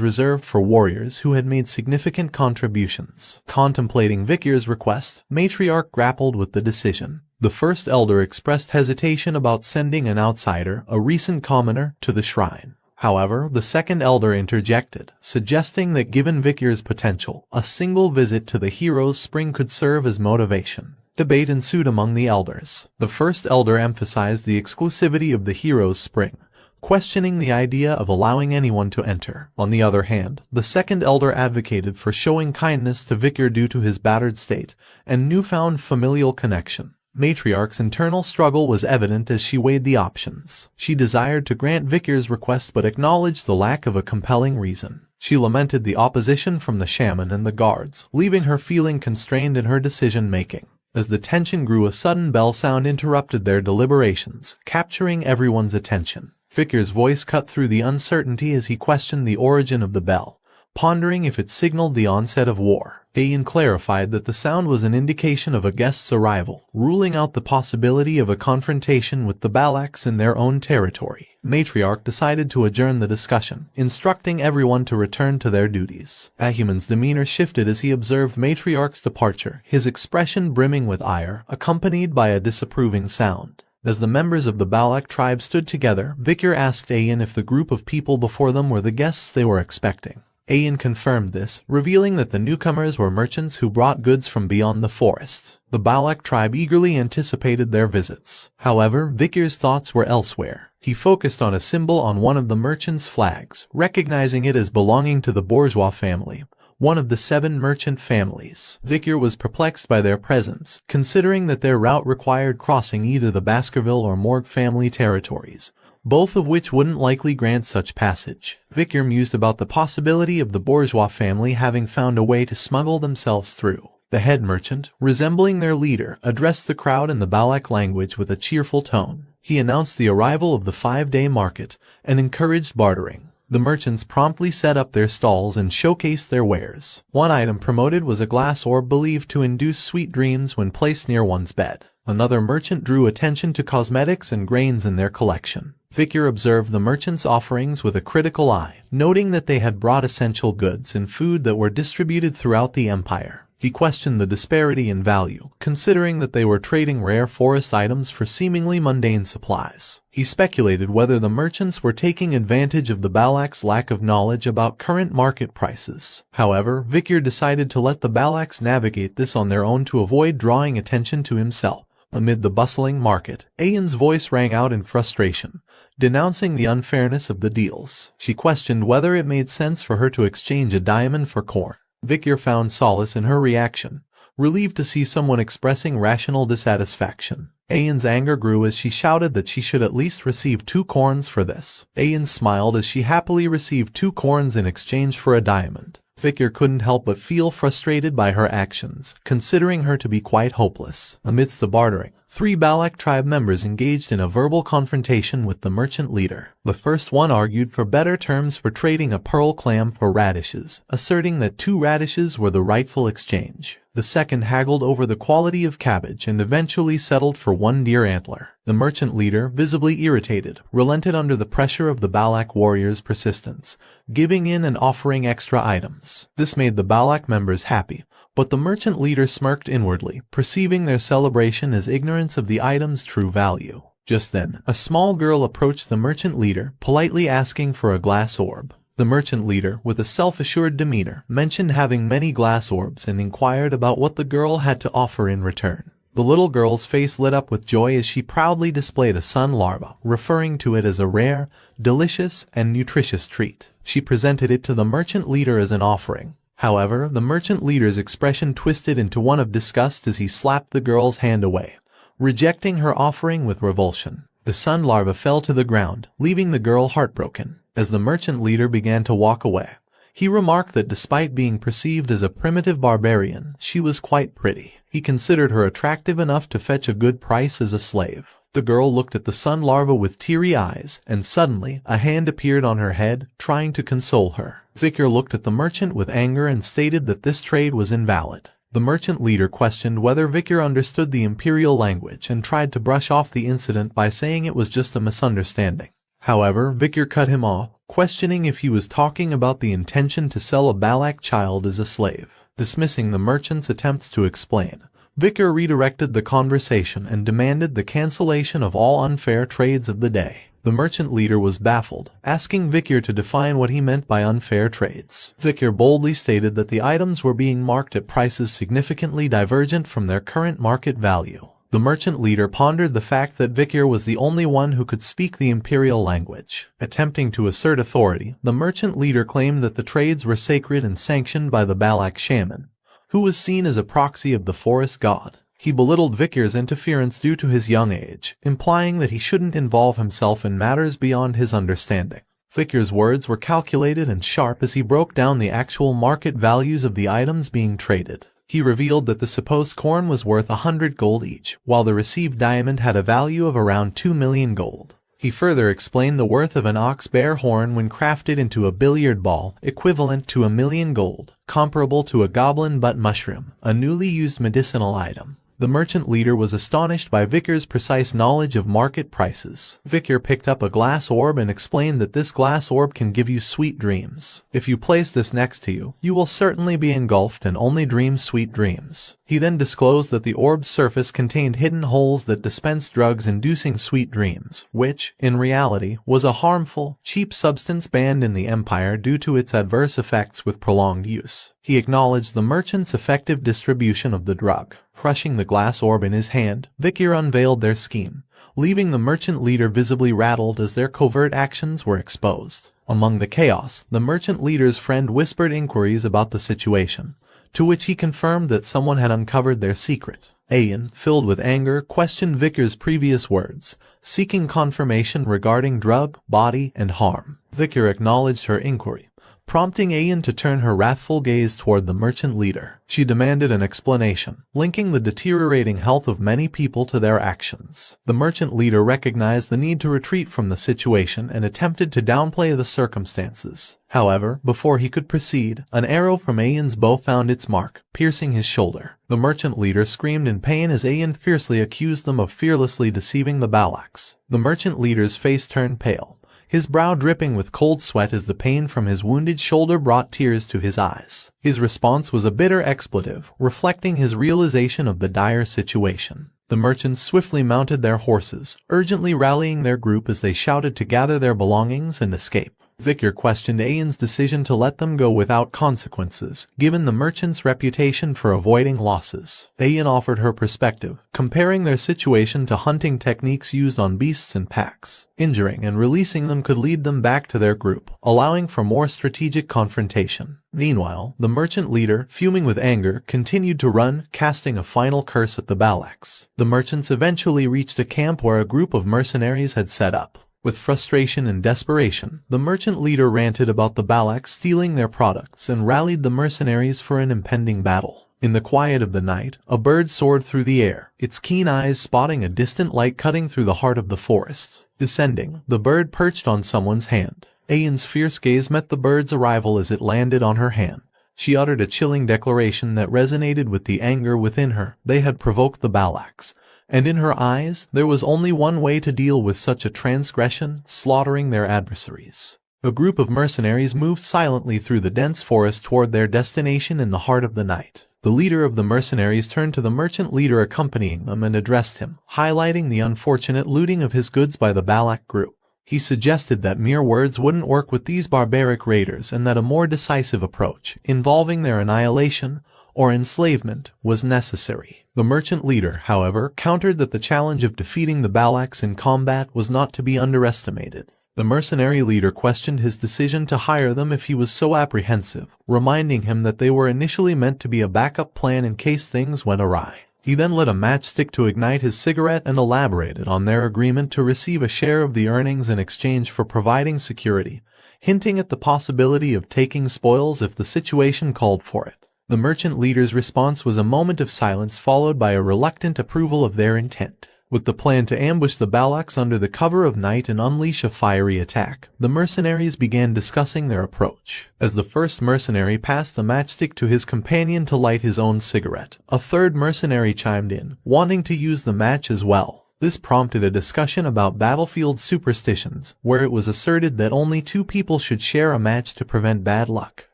reserved for warriors who had made significant contributions. Contemplating Vikir's request, Matriarch grappled with the decision. The first elder expressed hesitation about sending an outsider, a recent commoner, to the shrine. However, the second elder interjected, suggesting that given Vikir's potential, a single visit to the hero's spring could serve as motivation. Debate ensued among the elders. The first elder emphasized the exclusivity of the hero's spring, questioning the idea of allowing anyone to enter. On the other hand, the second elder advocated for showing kindness to Vikir due to his battered state and newfound familial connection. Matriarch's internal struggle was evident as she weighed the options. She desired to grant Vikir's request but acknowledged the lack of a compelling reason. She lamented the opposition from the shaman and the guards, leaving her feeling constrained in her decision-making. As the tension grew, a sudden bell sound interrupted their deliberations, capturing everyone's attention. Vikir's voice cut through the uncertainty as he questioned the origin of the bell, pondering if it signaled the onset of war. Ayan clarified that the sound was an indication of a guest's arrival, ruling out the possibility of a confrontation with the Balaks in their own territory. Matriarch decided to adjourn the discussion, instructing everyone to return to their duties. Ahuman's demeanor shifted as he observed Matriarch's departure, his expression brimming with ire, accompanied by a disapproving sound. As the members of the Balak tribe stood together, Vikir asked Ayan if the group of people before them were the guests they were expecting. Ayan confirmed this, revealing that the newcomers were merchants who brought goods from beyond the forest. The Balak tribe eagerly anticipated their visits. However, Vikir's thoughts were elsewhere. He focused on a symbol on one of the merchants' flags, recognizing it as belonging to the bourgeois family, one of the 7 merchant families. Vikir was perplexed by their presence, considering that their route required crossing either the Baskerville or Morgue family territories, both of which wouldn't likely grant such passage. Vikir mused about the possibility of the bourgeois family having found a way to smuggle themselves through. The head merchant, resembling their leader, addressed the crowd in the Balak language with a cheerful tone. He announced the arrival of the 5-day market and encouraged bartering. The merchants promptly set up their stalls and showcased their wares. One item promoted was a glass orb believed to induce sweet dreams when placed near one's bed. Another merchant drew attention to cosmetics and grains in their collection. Vikir observed the merchants' offerings with a critical eye, noting that they had brought essential goods and food that were distributed throughout the empire. He questioned the disparity in value, considering that they were trading rare forest items for seemingly mundane supplies. He speculated whether the merchants were taking advantage of the Balak's lack of knowledge about current market prices. However, Vikir decided to let the Balaks navigate this on their own to avoid drawing attention to himself. Amid the bustling market, Ayan's voice rang out in frustration, denouncing the unfairness of the deals. She questioned whether it made sense for her to exchange a diamond for corn. Vikir found solace in her reaction, relieved to see someone expressing rational dissatisfaction. Ayan's anger grew as she shouted that she should at least receive 2 corns for this. Ayan smiled as she happily received 2 corns in exchange for a diamond. Vikir couldn't help but feel frustrated by her actions, considering her to be quite hopeless. Amidst the bartering, 3 Balak tribe members engaged in a verbal confrontation with the merchant leader. The first one argued for better terms for trading a pearl clam for radishes, asserting that 2 radishes were the rightful exchange. The second haggled over the quality of cabbage and eventually settled for 1 deer antler. The merchant leader, visibly irritated, relented under the pressure of the Balak warriors' persistence, giving in and offering extra items. This made the Balak members happy, but the merchant leader smirked inwardly, perceiving their celebration as ignorance of the item's true value. Just then, a small girl approached the merchant leader, politely asking for a glass orb. The merchant leader, with a self-assured demeanor, mentioned having many glass orbs and inquired about what the girl had to offer in return. The little girl's face lit up with joy as she proudly displayed a sun larva, referring to it as a rare, delicious, and nutritious treat. She presented it to the merchant leader as an offering. However, the merchant leader's expression twisted into one of disgust as he slapped the girl's hand away, rejecting her offering with revulsion. The sun larva fell to the ground, leaving the girl heartbroken. As the merchant leader began to walk away, he remarked that despite being perceived as a primitive barbarian, she was quite pretty. He considered her attractive enough to fetch a good price as a slave. The girl looked at the sun larva with teary eyes, and suddenly, a hand appeared on her head, trying to console her. Vikir looked at the merchant with anger and stated that this trade was invalid. The merchant leader questioned whether Vikir understood the imperial language and tried to brush off the incident by saying it was just a misunderstanding. However, Vikir cut him off, questioning if he was talking about the intention to sell a Balak child as a slave. Dismissing the merchant's attempts to explain, Vikir redirected the conversation and demanded the cancellation of all unfair trades of the day. The merchant leader was baffled, asking Vikir to define what he meant by unfair trades. Vikir boldly stated that the items were being marked at prices significantly divergent from their current market value. The merchant leader pondered the fact that Vikir was the only one who could speak the imperial language. Attempting to assert authority, the merchant leader claimed that the trades were sacred and sanctioned by the Balak shaman, who was seen as a proxy of the forest god. He belittled Vikir's interference due to his young age, implying that he shouldn't involve himself in matters beyond his understanding. Vikir's words were calculated and sharp as he broke down the actual market values of the items being traded. He revealed that the supposed corn was worth 100 gold each, while the received diamond had a value of around 2 million gold. He further explained the worth of an ox bear horn when crafted into a billiard ball, equivalent to 1 million gold, comparable to a goblin butt mushroom, a newly used medicinal item. The merchant leader was astonished by Vikir's precise knowledge of market prices. Vikir picked up a glass orb and explained that this glass orb can give you sweet dreams. If you place this next to you, you will certainly be engulfed and only dream sweet dreams. He then disclosed that the orb's surface contained hidden holes that dispensed drugs inducing sweet dreams, which, in reality, was a harmful, cheap substance banned in the Empire due to its adverse effects with prolonged use. He acknowledged the merchant's effective distribution of the drug. Crushing the glass orb in his hand, Vikir unveiled their scheme, leaving the merchant leader visibly rattled as their covert actions were exposed. Among the chaos, the merchant leader's friend whispered inquiries about the situation, to which he confirmed that someone had uncovered their secret. Ayan, filled with anger, questioned Vikir's previous words, seeking confirmation regarding drug, body, and harm. Vikir acknowledged her inquiry, prompting Ayan to turn her wrathful gaze toward the merchant leader. She demanded an explanation, linking the deteriorating health of many people to their actions. The merchant leader recognized the need to retreat from the situation and attempted to downplay the circumstances. However, before he could proceed, an arrow from Ayan's bow found its mark, piercing his shoulder. The merchant leader screamed in pain as Ayan fiercely accused them of fearlessly deceiving the Balaks. The merchant leader's face turned pale, his brow dripping with cold sweat as the pain from his wounded shoulder brought tears to his eyes. His response was a bitter expletive, reflecting his realization of the dire situation. The merchants swiftly mounted their horses, urgently rallying their group as they shouted to gather their belongings and escape. Vikir questioned Ayan's decision to let them go without consequences, given the merchant's reputation for avoiding losses. Ayan offered her perspective, comparing their situation to hunting techniques used on beasts in packs. Injuring and releasing them could lead them back to their group, allowing for more strategic confrontation. Meanwhile, the merchant leader, fuming with anger, continued to run, casting a final curse at the Balaks. The merchants eventually reached a camp where a group of mercenaries had set up. With frustration and desperation, the merchant leader ranted about the Balaks stealing their products and rallied the mercenaries for an impending battle. In the quiet of the night, a bird soared through the air, its keen eyes spotting a distant light cutting through the heart of the forest. Descending, the bird perched on someone's hand. Ayan's fierce gaze met the bird's arrival as it landed on her hand. She uttered a chilling declaration that resonated with the anger within her. They had provoked the Balaks, and in her eyes, there was only one way to deal with such a transgression: slaughtering their adversaries. A group of mercenaries moved silently through the dense forest toward their destination in the heart of the night. The leader of the mercenaries turned to the merchant leader accompanying them and addressed him, highlighting the unfortunate looting of his goods by the Balak group. He suggested that mere words wouldn't work with these barbaric raiders and that a more decisive approach, involving their annihilation or enslavement, was necessary. The merchant leader, however, countered that the challenge of defeating the Balaks in combat was not to be underestimated. The mercenary leader questioned his decision to hire them if he was so apprehensive, reminding him that they were initially meant to be a backup plan in case things went awry. He then lit a matchstick to ignite his cigarette and elaborated on their agreement to receive a share of the earnings in exchange for providing security, hinting at the possibility of taking spoils if the situation called for it. The merchant leader's response was a moment of silence followed by a reluctant approval of their intent. With the plan to ambush the Balaks under the cover of night and unleash a fiery attack, the mercenaries began discussing their approach. As the first mercenary passed the matchstick to his companion to light his own cigarette, a third mercenary chimed in, wanting to use the match as well. This prompted a discussion about battlefield superstitions, where it was asserted that only two people should share a match to prevent bad luck.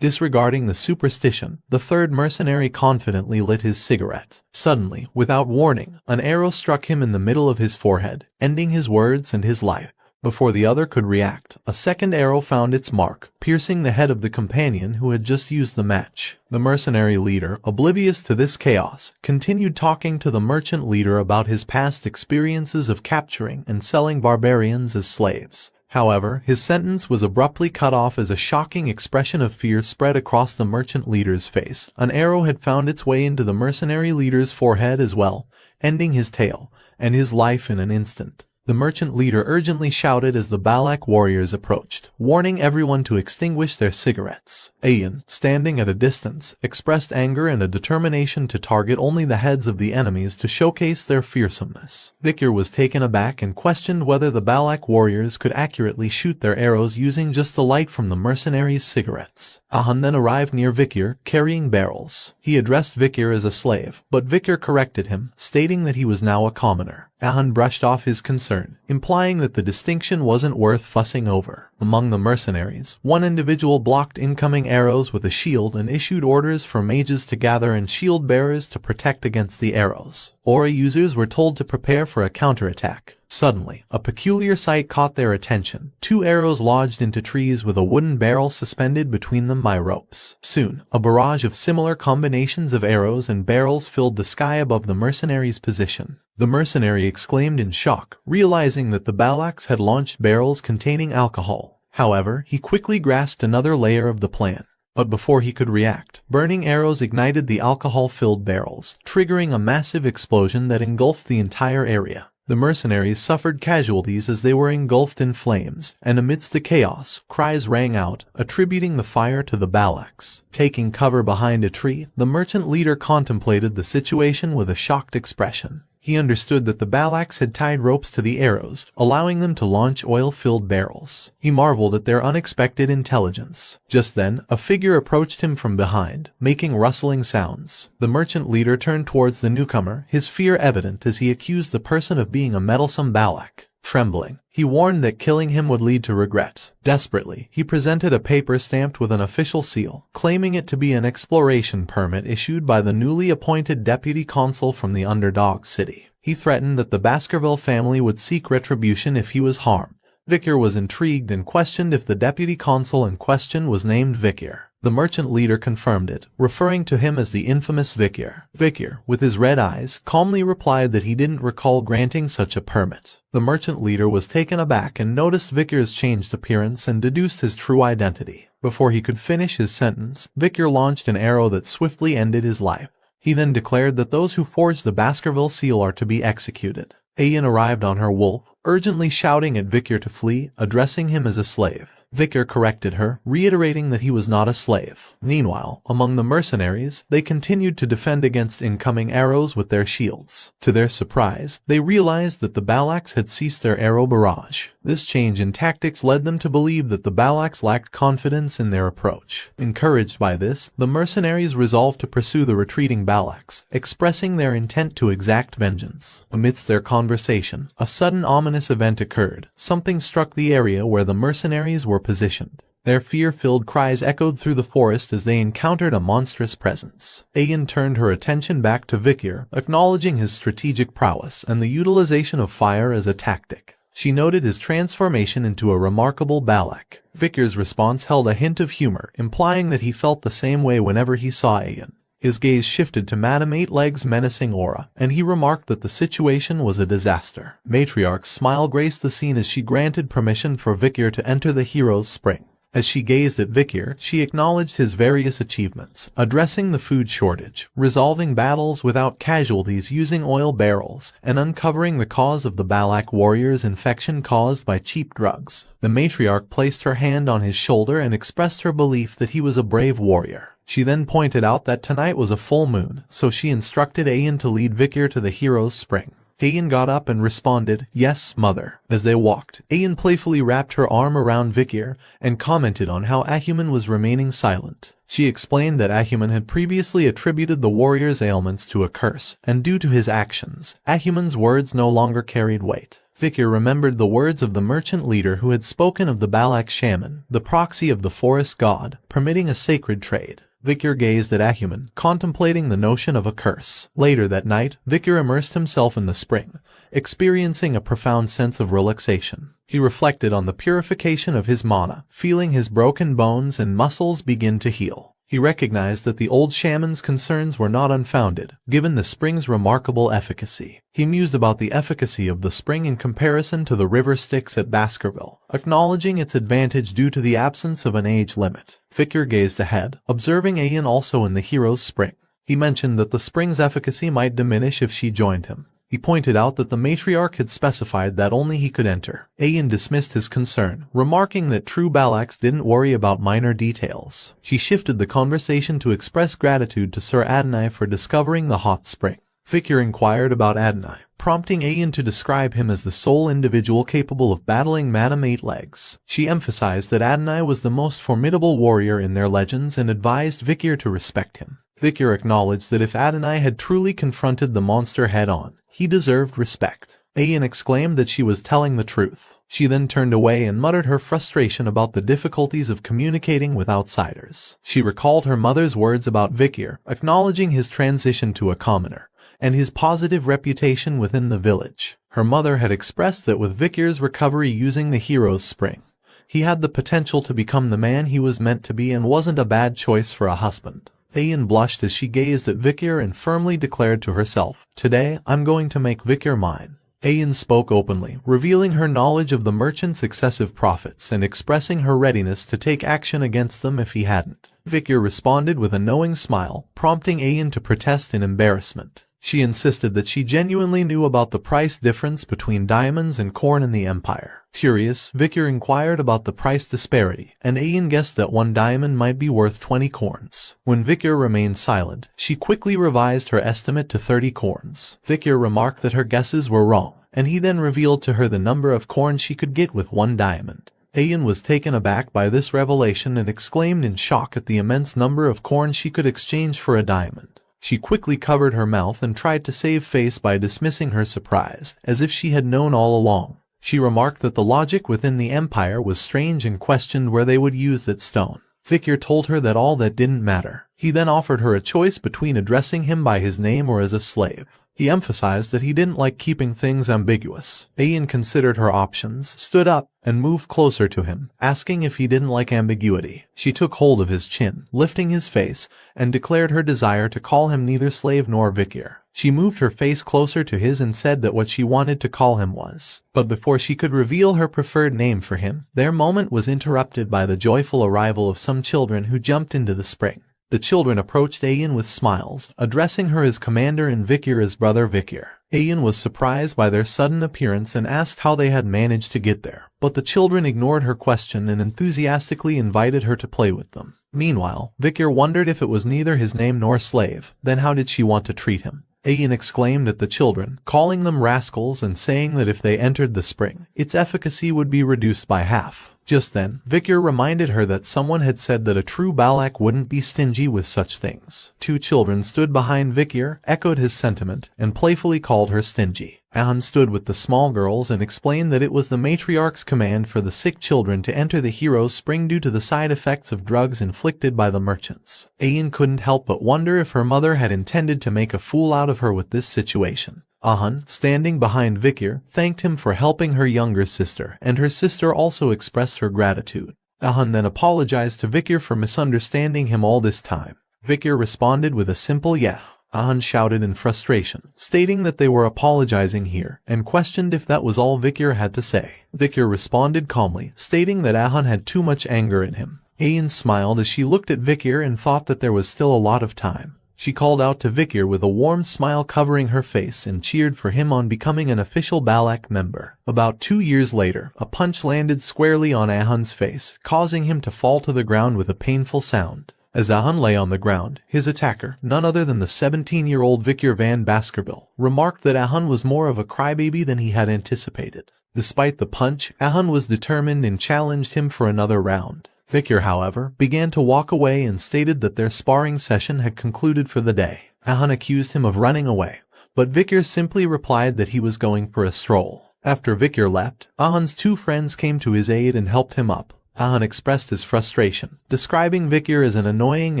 Disregarding the superstition, the third mercenary confidently lit his cigarette. Suddenly, without warning, an arrow struck him in the middle of his forehead, ending his words and his life. Before the other could react, a second arrow found its mark, piercing the head of the companion who had just used the match. The mercenary leader, oblivious to this chaos, continued talking to the merchant leader about his past experiences of capturing and selling barbarians as slaves. However, his sentence was abruptly cut off as a shocking expression of fear spread across the merchant leader's face. An arrow had found its way into the mercenary leader's forehead as well, ending his tale and his life in an instant. The merchant leader urgently shouted as the Balak warriors approached, warning everyone to extinguish their cigarettes. Ayan, standing at a distance, expressed anger and a determination to target only the heads of the enemies to showcase their fearsomeness. Vikir was taken aback and questioned whether the Balak warriors could accurately shoot their arrows using just the light from the mercenaries' cigarettes. Ahan then arrived near Vikir, carrying barrels. He addressed Vikir as a slave, but Vikir corrected him, stating that he was now a commoner. Ahan brushed off his concern, implying that the distinction wasn't worth fussing over. Among the mercenaries, one individual blocked incoming arrows with a shield and issued orders for mages to gather and shield bearers to protect against the arrows. Aura users were told to prepare for a counterattack. Suddenly, a peculiar sight caught their attention. 2 arrows lodged into trees with a wooden barrel suspended between them by ropes. Soon, a barrage of similar combinations of arrows and barrels filled the sky above the mercenaries' position. The mercenary exclaimed in shock, realizing that the Balaks had launched barrels containing alcohol. However, he quickly grasped another layer of the plan. But before he could react, burning arrows ignited the alcohol-filled barrels, triggering a massive explosion that engulfed the entire area. The mercenaries suffered casualties as they were engulfed in flames, and amidst the chaos, cries rang out, attributing the fire to the Balaks. Taking cover behind a tree, the merchant leader contemplated the situation with a shocked expression. He understood that the Balaks had tied ropes to the arrows, allowing them to launch oil-filled barrels. He marveled at their unexpected intelligence. Just then, a figure approached him from behind, making rustling sounds. The merchant leader turned towards the newcomer, his fear evident as he accused the person of being a meddlesome Balak. Trembling, he warned that killing him would lead to regret. Desperately, he presented a paper stamped with an official seal, claiming it to be an exploration permit issued by the newly appointed deputy consul from the underdog city. He threatened that the Baskerville family would seek retribution if he was harmed. Vikir was intrigued and questioned if the deputy consul in question was named Vikir. The merchant leader confirmed it, referring to him as the infamous Vikir. Vikir, with his red eyes, calmly replied that he didn't recall granting such a permit. The merchant leader was taken aback and noticed Vikir's changed appearance and deduced his true identity. Before he could finish his sentence, Vikir launched an arrow that swiftly ended his life. He then declared that those who forged the Baskerville seal are to be executed. Ayan arrived on her wolf, urgently shouting at Vikir to flee, addressing him as a slave. Vikir corrected her, reiterating that he was not a slave. Meanwhile, among the mercenaries, they continued to defend against incoming arrows with their shields. To their surprise, they realized that the Balaks had ceased their arrow barrage. This change in tactics led them to believe that the Balaks lacked confidence in their approach. Encouraged by this, the mercenaries resolved to pursue the retreating Balaks, expressing their intent to exact vengeance. Amidst their conversation, a sudden ominous event occurred. Something struck the area where the mercenaries were positioned. Their fear-filled cries echoed through the forest as they encountered a monstrous presence. Ayan turned her attention back to Vikir, acknowledging his strategic prowess and the utilization of fire as a tactic. She noted his transformation into a remarkable Balak. Vikir's response held a hint of humor, implying that he felt the same way whenever he saw Ayan. His gaze shifted to Madame Eightleg's menacing aura, and he remarked that the situation was a disaster. Matriarch's smile graced the scene as she granted permission for Vikir to enter the hero's spring. As she gazed at Vikir, she acknowledged his various achievements, addressing the food shortage, resolving battles without casualties using oil barrels, and uncovering the cause of the Balak warriors' infection caused by cheap drugs. The matriarch placed her hand on his shoulder and expressed her belief that he was a brave warrior. She then pointed out that tonight was a full moon, so she instructed Ayan to lead Vikir to the hero's spring. Ayan got up and responded, "Yes, mother." As they walked, Ayan playfully wrapped her arm around Vikir and commented on how Ahuman was remaining silent. She explained that Ahuman had previously attributed the warrior's ailments to a curse, and due to his actions, Ahuman's words no longer carried weight. Vikir remembered the words of the merchant leader who had spoken of the Balak shaman, the proxy of the forest god, permitting a sacred trade. Victor gazed at Ahuman, contemplating the notion of a curse. Later that night, Victor immersed himself in the spring, experiencing a profound sense of relaxation. He reflected on the purification of his mana, feeling his broken bones and muscles begin to heal. He recognized that the old shaman's concerns were not unfounded, given the spring's remarkable efficacy. He mused about the efficacy of the spring in comparison to the river Styx at Baskerville, acknowledging its advantage due to the absence of an age limit. Victor gazed ahead, observing Ayan also in the hero's spring. He mentioned that the spring's efficacy might diminish if she joined him. He pointed out that the matriarch had specified that only he could enter. Ayan dismissed his concern, remarking that true Balax didn't worry about minor details. She shifted the conversation to express gratitude to Sir Adonai for discovering the hot spring. Victor inquired about Adonai, prompting Ayan to describe him as the sole individual capable of battling Madame Eight Legs. She emphasized that Adonai was the most formidable warrior in their legends and advised Victor to respect him. Victor acknowledged that if Adonai had truly confronted the monster head-on, he deserved respect. Ayan exclaimed that she was telling the truth. She then turned away and muttered her frustration about the difficulties of communicating with outsiders. She recalled her mother's words about Victor, acknowledging his transition to a commoner, and his positive reputation within the village. Her mother had expressed that with Victor's recovery using the hero's spring, he had the potential to become the man he was meant to be and wasn't a bad choice for a husband. Ayan blushed as she gazed at Victor and firmly declared to herself, "Today, I'm going to make Victor mine." Ayan spoke openly, revealing her knowledge of the merchant's excessive profits and expressing her readiness to take action against them if he hadn't. Victor responded with a knowing smile, prompting Ayan to protest in embarrassment. She insisted that she genuinely knew about the price difference between diamonds and corn in the empire. Curious, Victor inquired about the price disparity, and Ayan guessed that 1 diamond might be worth 20 corns. When Victor remained silent, she quickly revised her estimate to 30 corns. Victor remarked that her guesses were wrong, and he then revealed to her the number of corns she could get with 1 diamond. Ayan was taken aback by this revelation and exclaimed in shock at the immense number of corn she could exchange for a diamond. She quickly covered her mouth and tried to save face by dismissing her surprise, as if she had known all along. She remarked that the logic within the empire was strange and questioned where they would use that stone. Victor told her that all that didn't matter. He then offered her a choice between addressing him by his name or as a slave. He emphasized that he didn't like keeping things ambiguous. Ayan considered her options, stood up, and moved closer to him, asking if he didn't like ambiguity. She took hold of his chin, lifting his face, and declared her desire to call him neither slave nor Victor. She moved her face closer to his and said that what she wanted to call him was. But before she could reveal her preferred name for him, their moment was interrupted by the joyful arrival of some children who jumped into the spring. The children approached Ayan with smiles, addressing her as commander and Victor as brother Victor. Ayan was surprised by their sudden appearance and asked how they had managed to get there, but the children ignored her question and enthusiastically invited her to play with them. Meanwhile, Victor wondered if it was neither his name nor slave, then how did she want to treat him? Ayan exclaimed at the children, calling them rascals and saying that if they entered the spring, its efficacy would be reduced by half. Just then, Victor reminded her that someone had said that a true Balak wouldn't be stingy with such things. 2 children stood behind Victor, echoed his sentiment, and playfully called her stingy. Ahan stood with the small girls and explained that it was the matriarch's command for the sick children to enter the hero's spring due to the side effects of drugs inflicted by the merchants. Ayan couldn't help but wonder if her mother had intended to make a fool out of her with this situation. Ahan, standing behind Victor, thanked him for helping her younger sister, and her sister also expressed her gratitude. Ahan then apologized to Victor for misunderstanding him all this time. Victor responded with a simple yeah. Ahan shouted in frustration, stating that they were apologizing here, and questioned if that was all Victor had to say. Victor responded calmly, stating that Ahan had too much anger in him. Ayan smiled as she looked at Victor and thought that there was still a lot of time. She called out to Victor with a warm smile covering her face and cheered for him on becoming an official Balak member. About 2 years later, a punch landed squarely on Ahan's face, causing him to fall to the ground with a painful sound. As Ahan lay on the ground, his attacker, none other than the 17-year-old Victor van Baskerville, remarked that Ahan was more of a crybaby than he had anticipated. Despite the punch, Ahan was determined and challenged him for another round. Victor, however, began to walk away and stated that their sparring session had concluded for the day. Ahan accused him of running away, but Victor simply replied that he was going for a stroll. After Victor left, Ahan's 2 friends came to his aid and helped him up. Hound expressed his frustration, describing Vikir as an annoying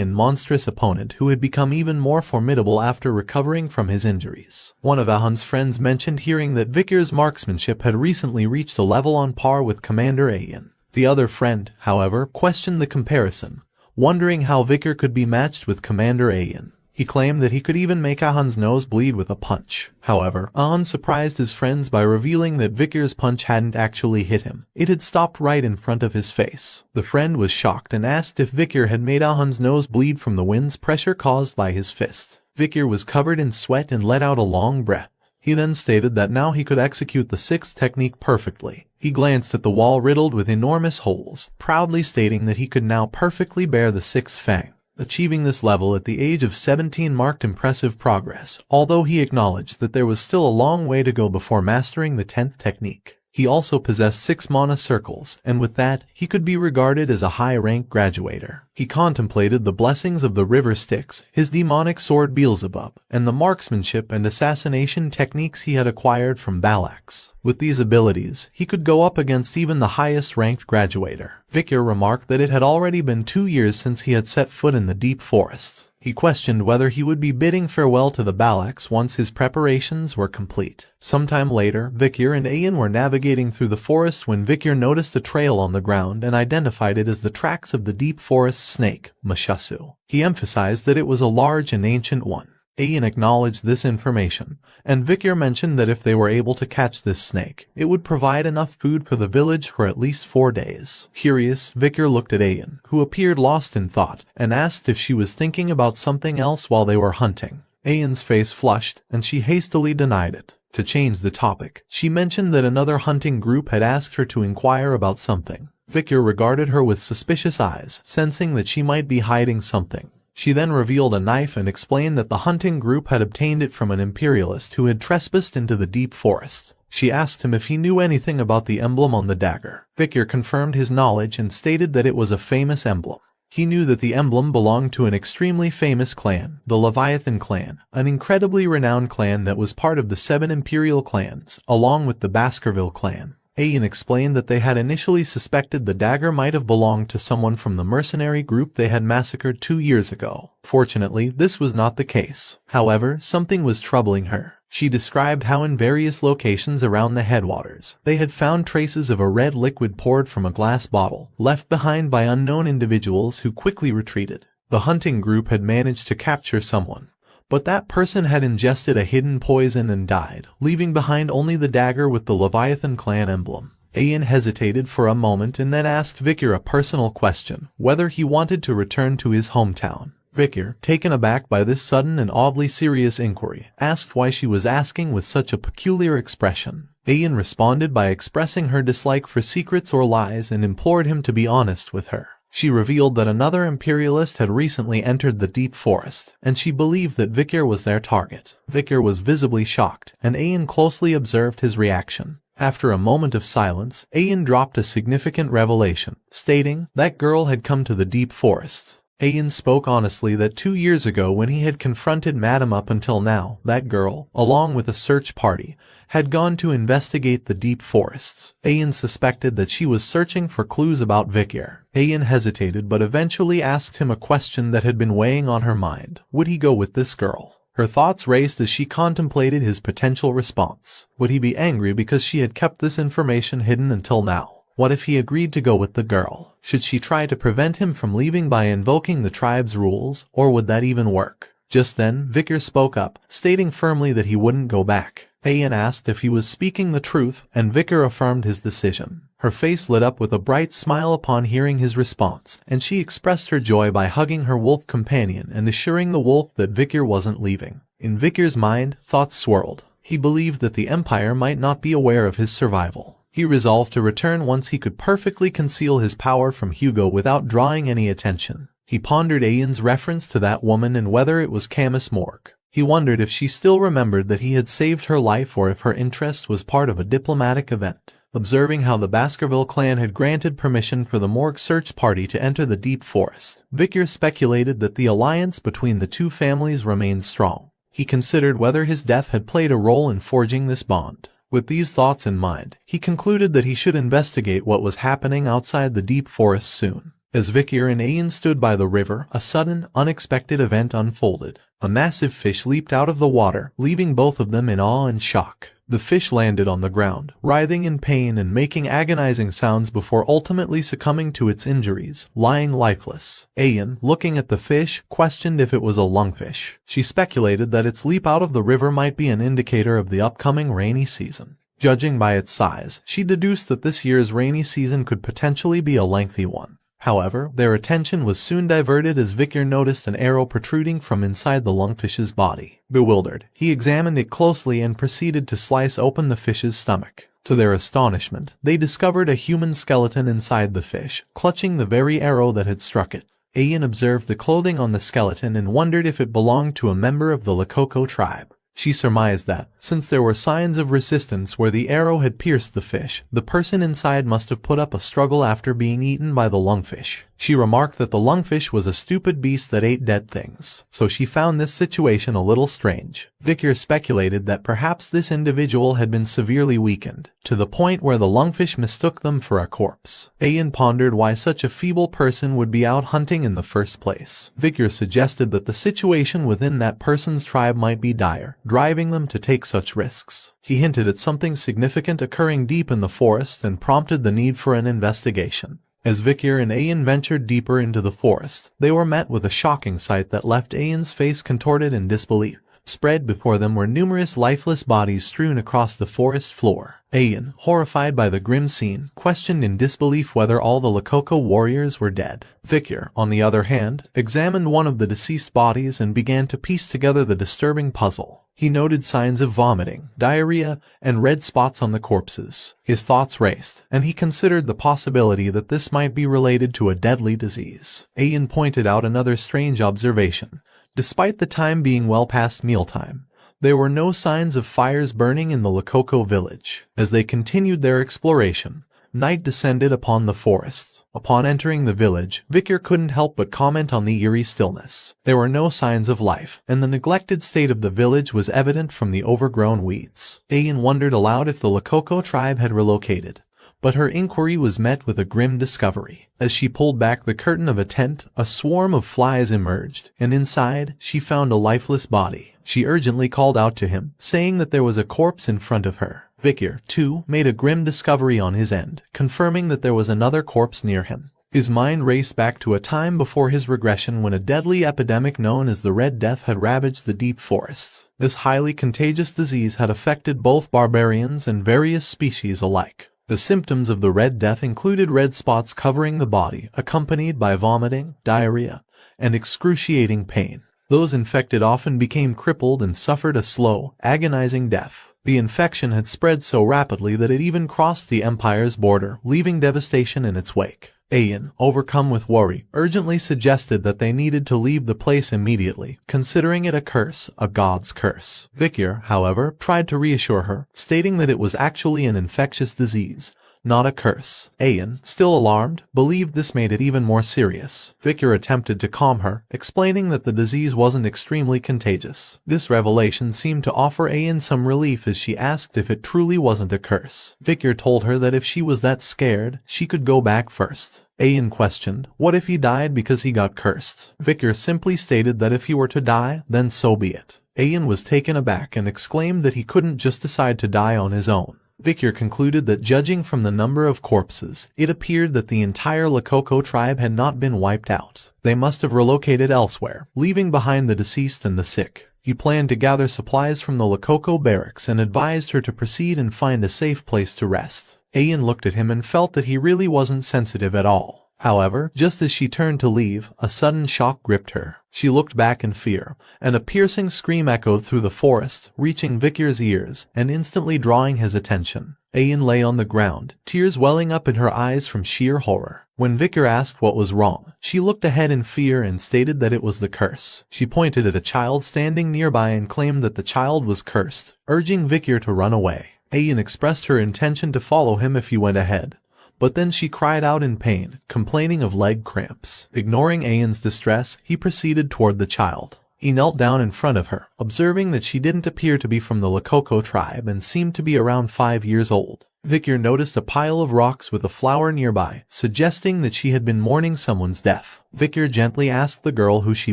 and monstrous opponent who had become even more formidable after recovering from his injuries. One of Hound's friends mentioned hearing that Vikir's marksmanship had recently reached a level on par with Commander Ayan. The other friend, however, questioned the comparison, wondering how Vikir could be matched with Commander Ayan. He claimed that he could even make Ahan's nose bleed with a punch. However, Ahan surprised his friends by revealing that Vikir's punch hadn't actually hit him. It had stopped right in front of his face. The friend was shocked and asked if Vikir had made Ahan's nose bleed from the wind's pressure caused by his fist. Vikir was covered in sweat and let out a long breath. He then stated that now he could execute the sixth technique perfectly. He glanced at the wall riddled with enormous holes, proudly stating that he could now perfectly bear the sixth fang. Achieving this level at the age of 17 marked impressive progress, although he acknowledged that there was still a long way to go before mastering the 10th technique. He also possessed 6 mana circles, and with that, he could be regarded as a high-rank graduator. He contemplated the blessings of the river Styx, his demonic sword Beelzebub, and the marksmanship and assassination techniques he had acquired from Balax. With these abilities, he could go up against even the highest-ranked graduator. Vikir remarked that it had already been 2 years since he had set foot in the deep forests. He questioned whether he would be bidding farewell to the Balax once his preparations were complete. Sometime later, Vikir and Ayan were navigating through the forest when Vikir noticed a trail on the ground and identified it as the tracks of the deep forest snake, Mashasu. He emphasized that it was a large and ancient one. Ayan acknowledged this information, and Vikir mentioned that if they were able to catch this snake, it would provide enough food for the village for at least 4 days. Curious, Vikir looked at Ayan, who appeared lost in thought, and asked if she was thinking about something else while they were hunting. Ayan's face flushed, and she hastily denied it. To change the topic, she mentioned that another hunting group had asked her to inquire about something. Vikir regarded her with suspicious eyes, sensing that she might be hiding something. She then revealed a knife and explained that the hunting group had obtained it from an imperialist who had trespassed into the deep forest. She asked him if he knew anything about the emblem on the dagger. Vikir confirmed his knowledge and stated that it was a famous emblem. He knew that the emblem belonged to an extremely famous clan, the Leviathan clan, an incredibly renowned clan that was part of the 7 imperial clans, along with the Baskerville clan. Ayan explained that they had initially suspected the dagger might have belonged to someone from the mercenary group they had massacred 2 years ago. Fortunately, this was not the case. However, something was troubling her. She described how in various locations around the headwaters, they had found traces of a red liquid poured from a glass bottle, left behind by unknown individuals who quickly retreated. The hunting group had managed to capture someone, but that person had ingested a hidden poison and died, leaving behind only the dagger with the Leviathan clan emblem. Ayan hesitated for a moment and then asked Vikir a personal question, whether he wanted to return to his hometown. Vikir, taken aback by this sudden and oddly serious inquiry, asked why she was asking with such a peculiar expression. Ayan responded by expressing her dislike for secrets or lies and implored him to be honest with her. She revealed that another imperialist had recently entered the deep forest, and she believed that Vikir was their target. Vikir was visibly shocked, and Ayan closely observed his reaction. After a moment of silence, Ayan dropped a significant revelation, stating that girl had come to the deep forest. Ayan spoke honestly that 2 years ago when he had confronted Madam up until now, that girl, along with a search party, had gone to investigate the deep forests. Ayan suspected that she was searching for clues about Vikir. Ayan hesitated but eventually asked him a question that had been weighing on her mind. Would he go with this girl? Her thoughts raced as she contemplated his potential response. Would he be angry because she had kept this information hidden until now? What if he agreed to go with the girl? Should she try to prevent him from leaving by invoking the tribe's rules, or would that even work? Just then, Vikir spoke up, stating firmly that he wouldn't go back. Ayan asked if he was speaking the truth, and Vikir affirmed his decision. Her face lit up with a bright smile upon hearing his response, and she expressed her joy by hugging her wolf companion and assuring the wolf that Vikir wasn't leaving. In Vikir's mind, thoughts swirled. He believed that the Empire might not be aware of his survival. He resolved to return once he could perfectly conceal his power from Hugo without drawing any attention. He pondered Ayan's reference to that woman and whether it was Camus Morgue. He wondered if she still remembered that he had saved her life or if her interest was part of a diplomatic event. Observing how the Baskerville clan had granted permission for the Morgue search party to enter the deep forest, Vikir speculated that the alliance between the two families remained strong. He considered whether his death had played a role in forging this bond. With these thoughts in mind, he concluded that he should investigate what was happening outside the deep forest soon. As Vikir and Ayan stood by the river, a sudden, unexpected event unfolded. A massive fish leaped out of the water, leaving both of them in awe and shock. The fish landed on the ground, writhing in pain and making agonizing sounds before ultimately succumbing to its injuries, lying lifeless. Ayan, looking at the fish, questioned if it was a lungfish. She speculated that its leap out of the river might be an indicator of the upcoming rainy season. Judging by its size, she deduced that this year's rainy season could potentially be a lengthy one. However, their attention was soon diverted as Vikir noticed an arrow protruding from inside the lungfish's body. Bewildered, he examined it closely and proceeded to slice open the fish's stomach. To their astonishment, they discovered a human skeleton inside the fish, clutching the very arrow that had struck it. Ayan observed the clothing on the skeleton and wondered if it belonged to a member of the Lakoko tribe. She surmised that, since there were signs of resistance where the arrow had pierced the fish, the person inside must have put up a struggle after being eaten by the lungfish. She remarked that the lungfish was a stupid beast that ate dead things, so she found this situation a little strange. Vikir speculated that perhaps this individual had been severely weakened, to the point where the lungfish mistook them for a corpse. Ayan pondered why such a feeble person would be out hunting in the first place. Vikir suggested that the situation within that person's tribe might be dire, driving them to take such risks. He hinted at something significant occurring deep in the forest and prompted the need for an investigation. As Vikir and Ayan ventured deeper into the forest, they were met with a shocking sight that left Ayan's face contorted in disbelief. Spread before them were numerous lifeless bodies strewn across the forest floor. Ayan, horrified by the grim scene, questioned in disbelief whether all the Lakoko warriors were dead. Vikir, on the other hand, examined one of the deceased bodies and began to piece together the disturbing puzzle. He noted signs of vomiting, diarrhea, and red spots on the corpses. His thoughts raced, and he considered the possibility that this might be related to a deadly disease. Ayan pointed out another strange observation. Despite the time being well past mealtime, there were no signs of fires burning in the Lakoko village. As they continued their exploration, night descended upon the forests. Upon entering the village, Vikir couldn't help but comment on the eerie stillness. There were no signs of life, and the neglected state of the village was evident from the overgrown weeds. Ayan wondered aloud if the Lakoko tribe had relocated. But her inquiry was met with a grim discovery. As she pulled back the curtain of a tent, a swarm of flies emerged, and inside, she found a lifeless body. She urgently called out to him, saying that there was a corpse in front of her. Vikir, too, made a grim discovery on his end, confirming that there was another corpse near him. His mind raced back to a time before his regression when a deadly epidemic known as the Red Death had ravaged the deep forests. This highly contagious disease had affected both barbarians and various species alike. The symptoms of the Red Death included red spots covering the body, accompanied by vomiting, diarrhea, and excruciating pain. Those infected often became crippled and suffered a slow, agonizing death. The infection had spread so rapidly that it even crossed the empire's border, leaving devastation in its wake. Ayan, overcome with worry, urgently suggested that they needed to leave the place immediately, considering it a curse, a god's curse. Vikir, however, tried to reassure her, stating that it was actually an infectious disease, not a curse. Ayan, still alarmed, believed this made it even more serious. Vikir attempted to calm her, explaining that the disease wasn't extremely contagious. This revelation seemed to offer Ayan some relief as she asked if it truly wasn't a curse. Vikir told her that if she was that scared, she could go back first. Ayan questioned, what if he died because he got cursed? Vikir simply stated that if he were to die, then so be it. Ayan was taken aback and exclaimed that he couldn't just decide to die on his own. Vikir concluded that judging from the number of corpses, it appeared that the entire Lakoko tribe had not been wiped out. They must have relocated elsewhere, leaving behind the deceased and the sick. He planned to gather supplies from the Lakoko barracks and advised her to proceed and find a safe place to rest. Ayan looked at him and felt that he really wasn't sensitive at all. However, just as she turned to leave, a sudden shock gripped her. She looked back in fear, and a piercing scream echoed through the forest, reaching Vikir's ears and instantly drawing his attention. Ayan lay on the ground, tears welling up in her eyes from sheer horror. When Vikir asked what was wrong, she looked ahead in fear and stated that it was the curse. She pointed at a child standing nearby and claimed that the child was cursed, urging Vikir to run away. Ayan expressed her intention to follow him if he went ahead. But then she cried out in pain, complaining of leg cramps. Ignoring Ayan's distress, he proceeded toward the child. He knelt down in front of her, observing that she didn't appear to be from the Lakoko tribe and seemed to be around 5 years old. Victor noticed a pile of rocks with a flower nearby, suggesting that she had been mourning someone's death. Victor gently asked the girl who she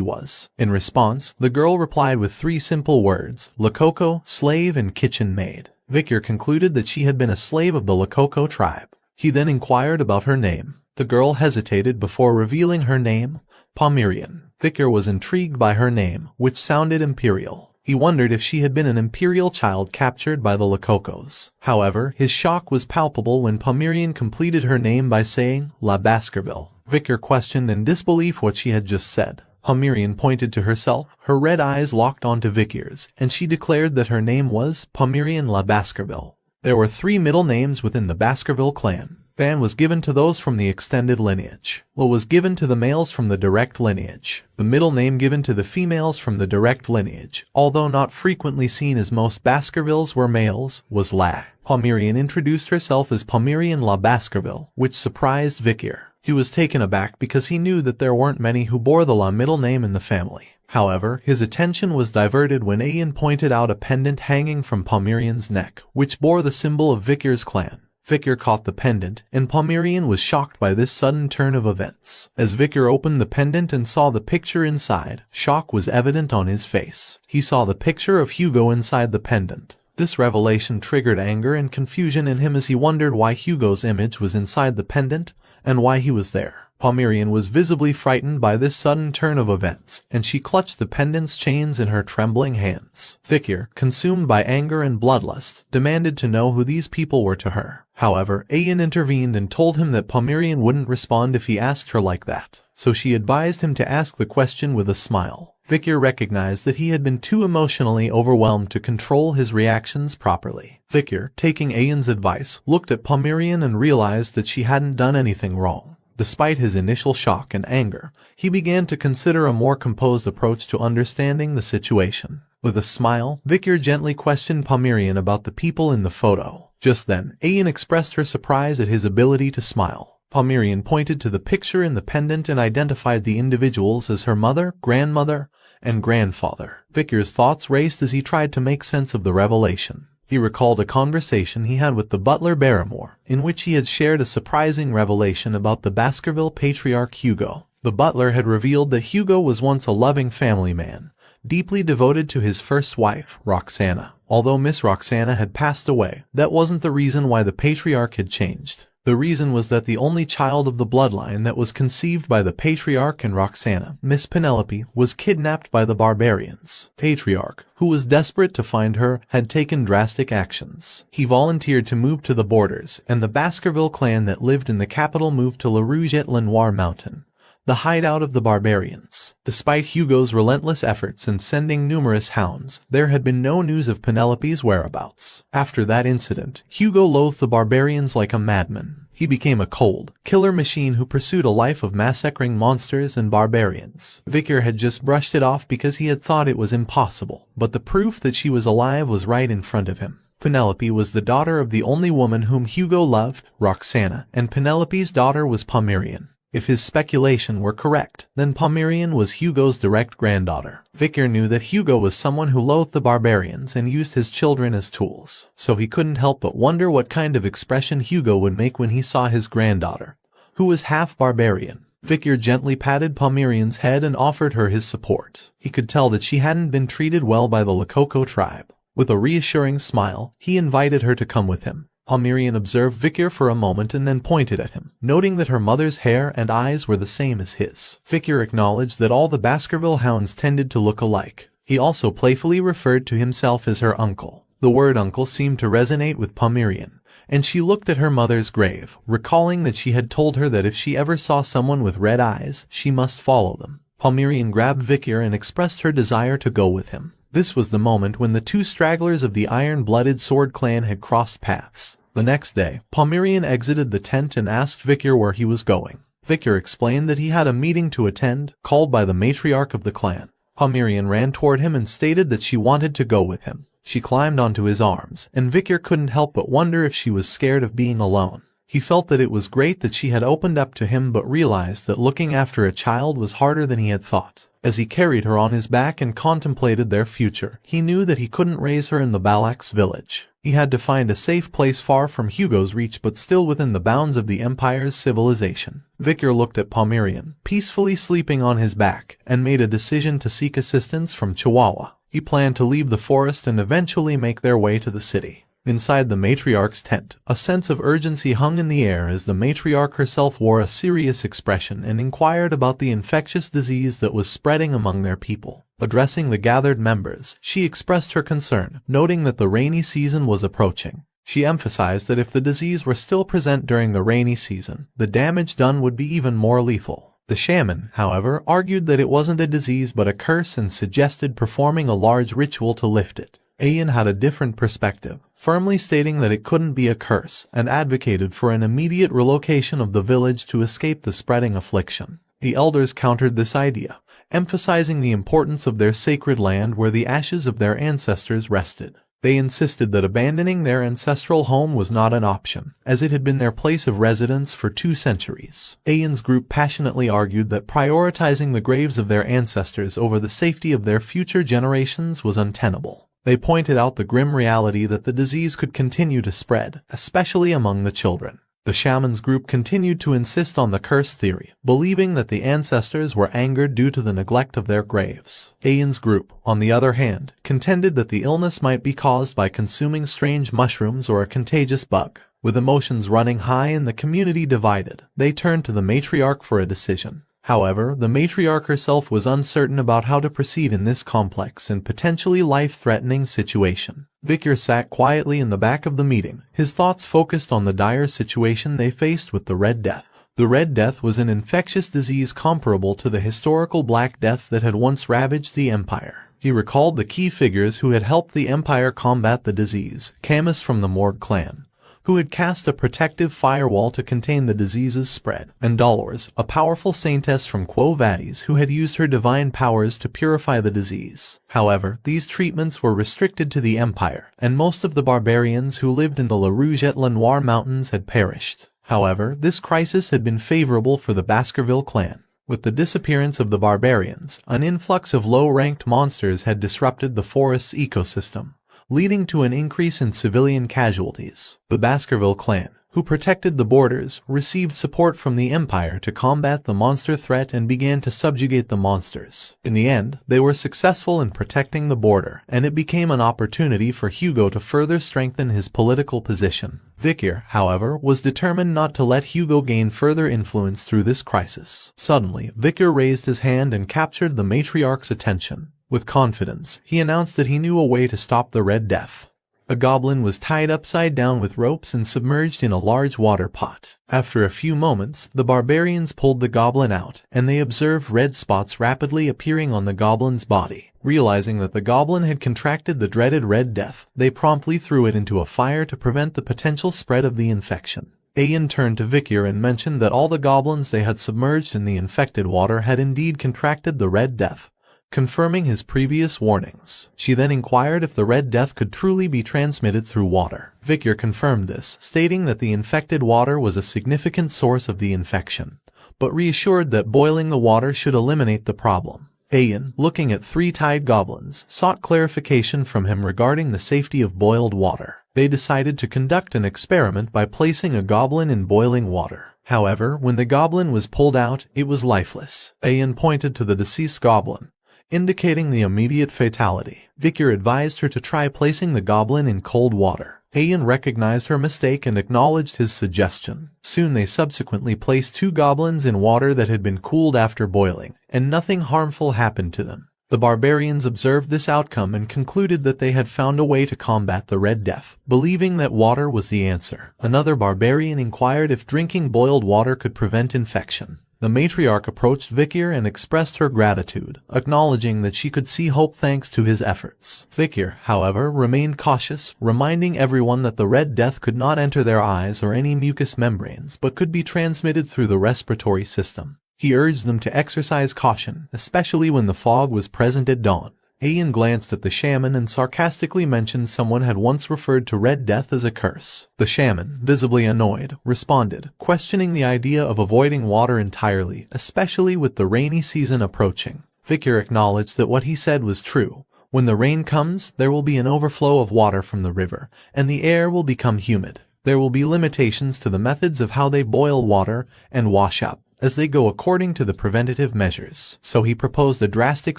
was. In response, the girl replied with 3 simple words: Lakoko, slave, and kitchen maid. Victor concluded that she had been a slave of the Lakoko tribe. He then inquired about her name. The girl hesitated before revealing her name: Pomerian. Victor was intrigued by her name, which sounded imperial. He wondered if she had been an imperial child captured by the Lakokos. However, his shock was palpable when Pomerian completed her name by saying, La Baskerville. Victor questioned in disbelief what she had just said. Pomerian pointed to herself, her red eyes locked onto Victor's, and she declared that her name was Pomerian La Baskerville. There were 3 middle names within the Baskerville clan. Van was given to those from the extended lineage. Lo was given to the males from the direct lineage. The middle name given to the females from the direct lineage, although not frequently seen as most Baskervilles were males, was La. Pomerian introduced herself as Pomerian La Baskerville, which surprised Victor. He was taken aback because he knew that there weren't many who bore the La middle name in the family. However, his attention was diverted when Ian pointed out a pendant hanging from Pomerian's neck, which bore the symbol of Victor's clan. Victor caught the pendant, and Pomerian was shocked by this sudden turn of events. As Victor opened the pendant and saw the picture inside, shock was evident on his face. He saw the picture of Hugo inside the pendant. This revelation triggered anger and confusion in him as he wondered why Hugo's image was inside the pendant, and why he was there. Pomerian was visibly frightened by this sudden turn of events, and she clutched the pendant's chains in her trembling hands. Victor, consumed by anger and bloodlust, demanded to know who these people were to her. However, Ian intervened and told him that Pomerian wouldn't respond if he asked her like that, so she advised him to ask the question with a smile. Victor recognized that he had been too emotionally overwhelmed to control his reactions properly. Victor, taking Ian's advice, looked at Pomerian and realized that she hadn't done anything wrong. Despite his initial shock and anger, he began to consider a more composed approach to understanding the situation. With a smile, Victor gently questioned Pomerian about the people in the photo. Just then, Ian expressed her surprise at his ability to smile. Pomerian pointed to the picture in the pendant and identified the individuals as her mother, grandmother, and grandfather. Victor's thoughts raced as he tried to make sense of the revelation. He recalled a conversation he had with the butler Barrymore, in which he had shared a surprising revelation about the Baskerville patriarch Hugo. The butler had revealed that Hugo was once a loving family man, deeply devoted to his first wife, Roxana. Although Miss Roxana had passed away, that wasn't the reason why the patriarch had changed. The reason was that the only child of the bloodline that was conceived by the patriarch and Roxana, Miss Penelope, was kidnapped by the barbarians. Patriarch, who was desperate to find her, had taken drastic actions. He volunteered to move to the borders, and the Baskerville clan that lived in the capital moved to La Rouge-et-Lenoir Mountain, the hideout of the barbarians. Despite Hugo's relentless efforts in sending numerous hounds, there had been no news of Penelope's whereabouts. After that incident, Hugo loathed the barbarians like a madman. He became a cold, killer machine who pursued a life of massacring monsters and barbarians. Victor had just brushed it off because he had thought it was impossible, but the proof that she was alive was right in front of him. Penelope was the daughter of the only woman whom Hugo loved, Roxana, and Penelope's daughter was Pomerian. If his speculation were correct, then Pomerian was Hugo's direct granddaughter. Victor knew that Hugo was someone who loathed the barbarians and used his children as tools, so he couldn't help but wonder what kind of expression Hugo would make when he saw his granddaughter, who was half barbarian. Victor gently patted Pomerian's head and offered her his support. He could tell that she hadn't been treated well by the Lakoko tribe. With a reassuring smile, he invited her to come with him. Pomerian observed Victor for a moment and then pointed at him, noting that her mother's hair and eyes were the same as his. Victor acknowledged that all the Baskerville hounds tended to look alike. He also playfully referred to himself as her uncle. The word uncle seemed to resonate with Pomerian, and she looked at her mother's grave, recalling that she had told her that if she ever saw someone with red eyes, she must follow them. Pomerian grabbed Victor and expressed her desire to go with him. This was the moment when the 2 stragglers of the iron-blooded sword clan had crossed paths. The next day, Pomerian exited the tent and asked Victor where he was going. Victor explained that he had a meeting to attend, called by the matriarch of the clan. Pomerian ran toward him and stated that she wanted to go with him. She climbed onto his arms, and Victor couldn't help but wonder if she was scared of being alone. He felt that it was great that she had opened up to him but realized that looking after a child was harder than he had thought. As he carried her on his back and contemplated their future, he knew that he couldn't raise her in the Balak's village. He had to find a safe place far from Hugo's reach but still within the bounds of the Empire's civilization. Victor looked at Pomerian, peacefully sleeping on his back, and made a decision to seek assistance from Chihuahua. He planned to leave the forest and eventually make their way to the city. Inside the matriarch's tent, a sense of urgency hung in the air as the matriarch herself wore a serious expression and inquired about the infectious disease that was spreading among their people. Addressing the gathered members, she expressed her concern, noting that the rainy season was approaching. She emphasized that if the disease were still present during the rainy season, the damage done would be even more lethal. The shaman, however, argued that it wasn't a disease but a curse and suggested performing a large ritual to lift it. Ayan had a different perspective, firmly stating that it couldn't be a curse, and advocated for an immediate relocation of the village to escape the spreading affliction. The elders countered this idea, emphasizing the importance of their sacred land where the ashes of their ancestors rested. They insisted that abandoning their ancestral home was not an option, as it had been their place of residence for 2 centuries. Ayan's group passionately argued that prioritizing the graves of their ancestors over the safety of their future generations was untenable. They pointed out the grim reality that the disease could continue to spread, especially among the children. The shaman's group continued to insist on the curse theory, believing that the ancestors were angered due to the neglect of their graves. Ayan's group, on the other hand, contended that the illness might be caused by consuming strange mushrooms or a contagious bug. With emotions running high and the community divided, they turned to the matriarch for a decision. However, the matriarch herself was uncertain about how to proceed in this complex and potentially life-threatening situation. Victor sat quietly in the back of the meeting, his thoughts focused on the dire situation they faced with the Red Death. The Red Death was an infectious disease comparable to the historical Black Death that had once ravaged the Empire. He recalled the key figures who had helped the Empire combat the disease: Camus from the Morg clan, who had cast a protective firewall to contain the disease's spread, and Dolores, a powerful saintess from Quo Vadis who had used her divine powers to purify the disease. However, these treatments were restricted to the Empire, and most of the barbarians who lived in the La Rouge-et-Lenoir mountains had perished. However, this crisis had been favorable for the Baskerville clan. With the disappearance of the barbarians, an influx of low-ranked monsters had disrupted the forest's ecosystem, leading to an increase in civilian casualties. The Baskerville clan, who protected the borders, received support from the Empire to combat the monster threat and began to subjugate the monsters. In the end, they were successful in protecting the border, and it became an opportunity for Hugo to further strengthen his political position. Victor, however, was determined not to let Hugo gain further influence through this crisis. Suddenly, Victor raised his hand and captured the matriarch's attention. With confidence, he announced that he knew a way to stop the Red Death. A goblin was tied upside down with ropes and submerged in a large water pot. After a few moments, the barbarians pulled the goblin out, and they observed red spots rapidly appearing on the goblin's body. Realizing that the goblin had contracted the dreaded Red Death, they promptly threw it into a fire to prevent the potential spread of the infection. Ayan turned to Victor and mentioned that all the goblins they had submerged in the infected water had indeed contracted the Red Death, confirming his previous warnings. She then inquired if the Red Death could truly be transmitted through water. Victor confirmed this, stating that the infected water was a significant source of the infection, but reassured that boiling the water should eliminate the problem. Ayan, looking at 3 tied goblins, sought clarification from him regarding the safety of boiled water. They decided to conduct an experiment by placing a goblin in boiling water. However, when the goblin was pulled out, it was lifeless. Ayan pointed to the deceased goblin, indicating the immediate fatality. Victor advised her to try placing the goblin in cold water. Ayan recognized her mistake and acknowledged his suggestion. Soon they subsequently placed 2 goblins in water that had been cooled after boiling, and nothing harmful happened to them. The barbarians observed this outcome and concluded that they had found a way to combat the Red Death, believing that water was the answer. Another barbarian inquired if drinking boiled water could prevent infection. The matriarch approached Victor and expressed her gratitude, acknowledging that she could see hope thanks to his efforts. Victor, however, remained cautious, reminding everyone that the Red Death could not enter their eyes or any mucous membranes but could be transmitted through the respiratory system. He urged them to exercise caution, especially when the fog was present at dawn. Ayan glanced at the shaman and sarcastically mentioned someone had once referred to Red Death as a curse. The shaman, visibly annoyed, responded, questioning the idea of avoiding water entirely, especially with the rainy season approaching. Vikir acknowledged that what he said was true. When the rain comes, there will be an overflow of water from the river, and the air will become humid. There will be limitations to the methods of how they boil water and wash up, as they go according to the preventative measures. So he proposed a drastic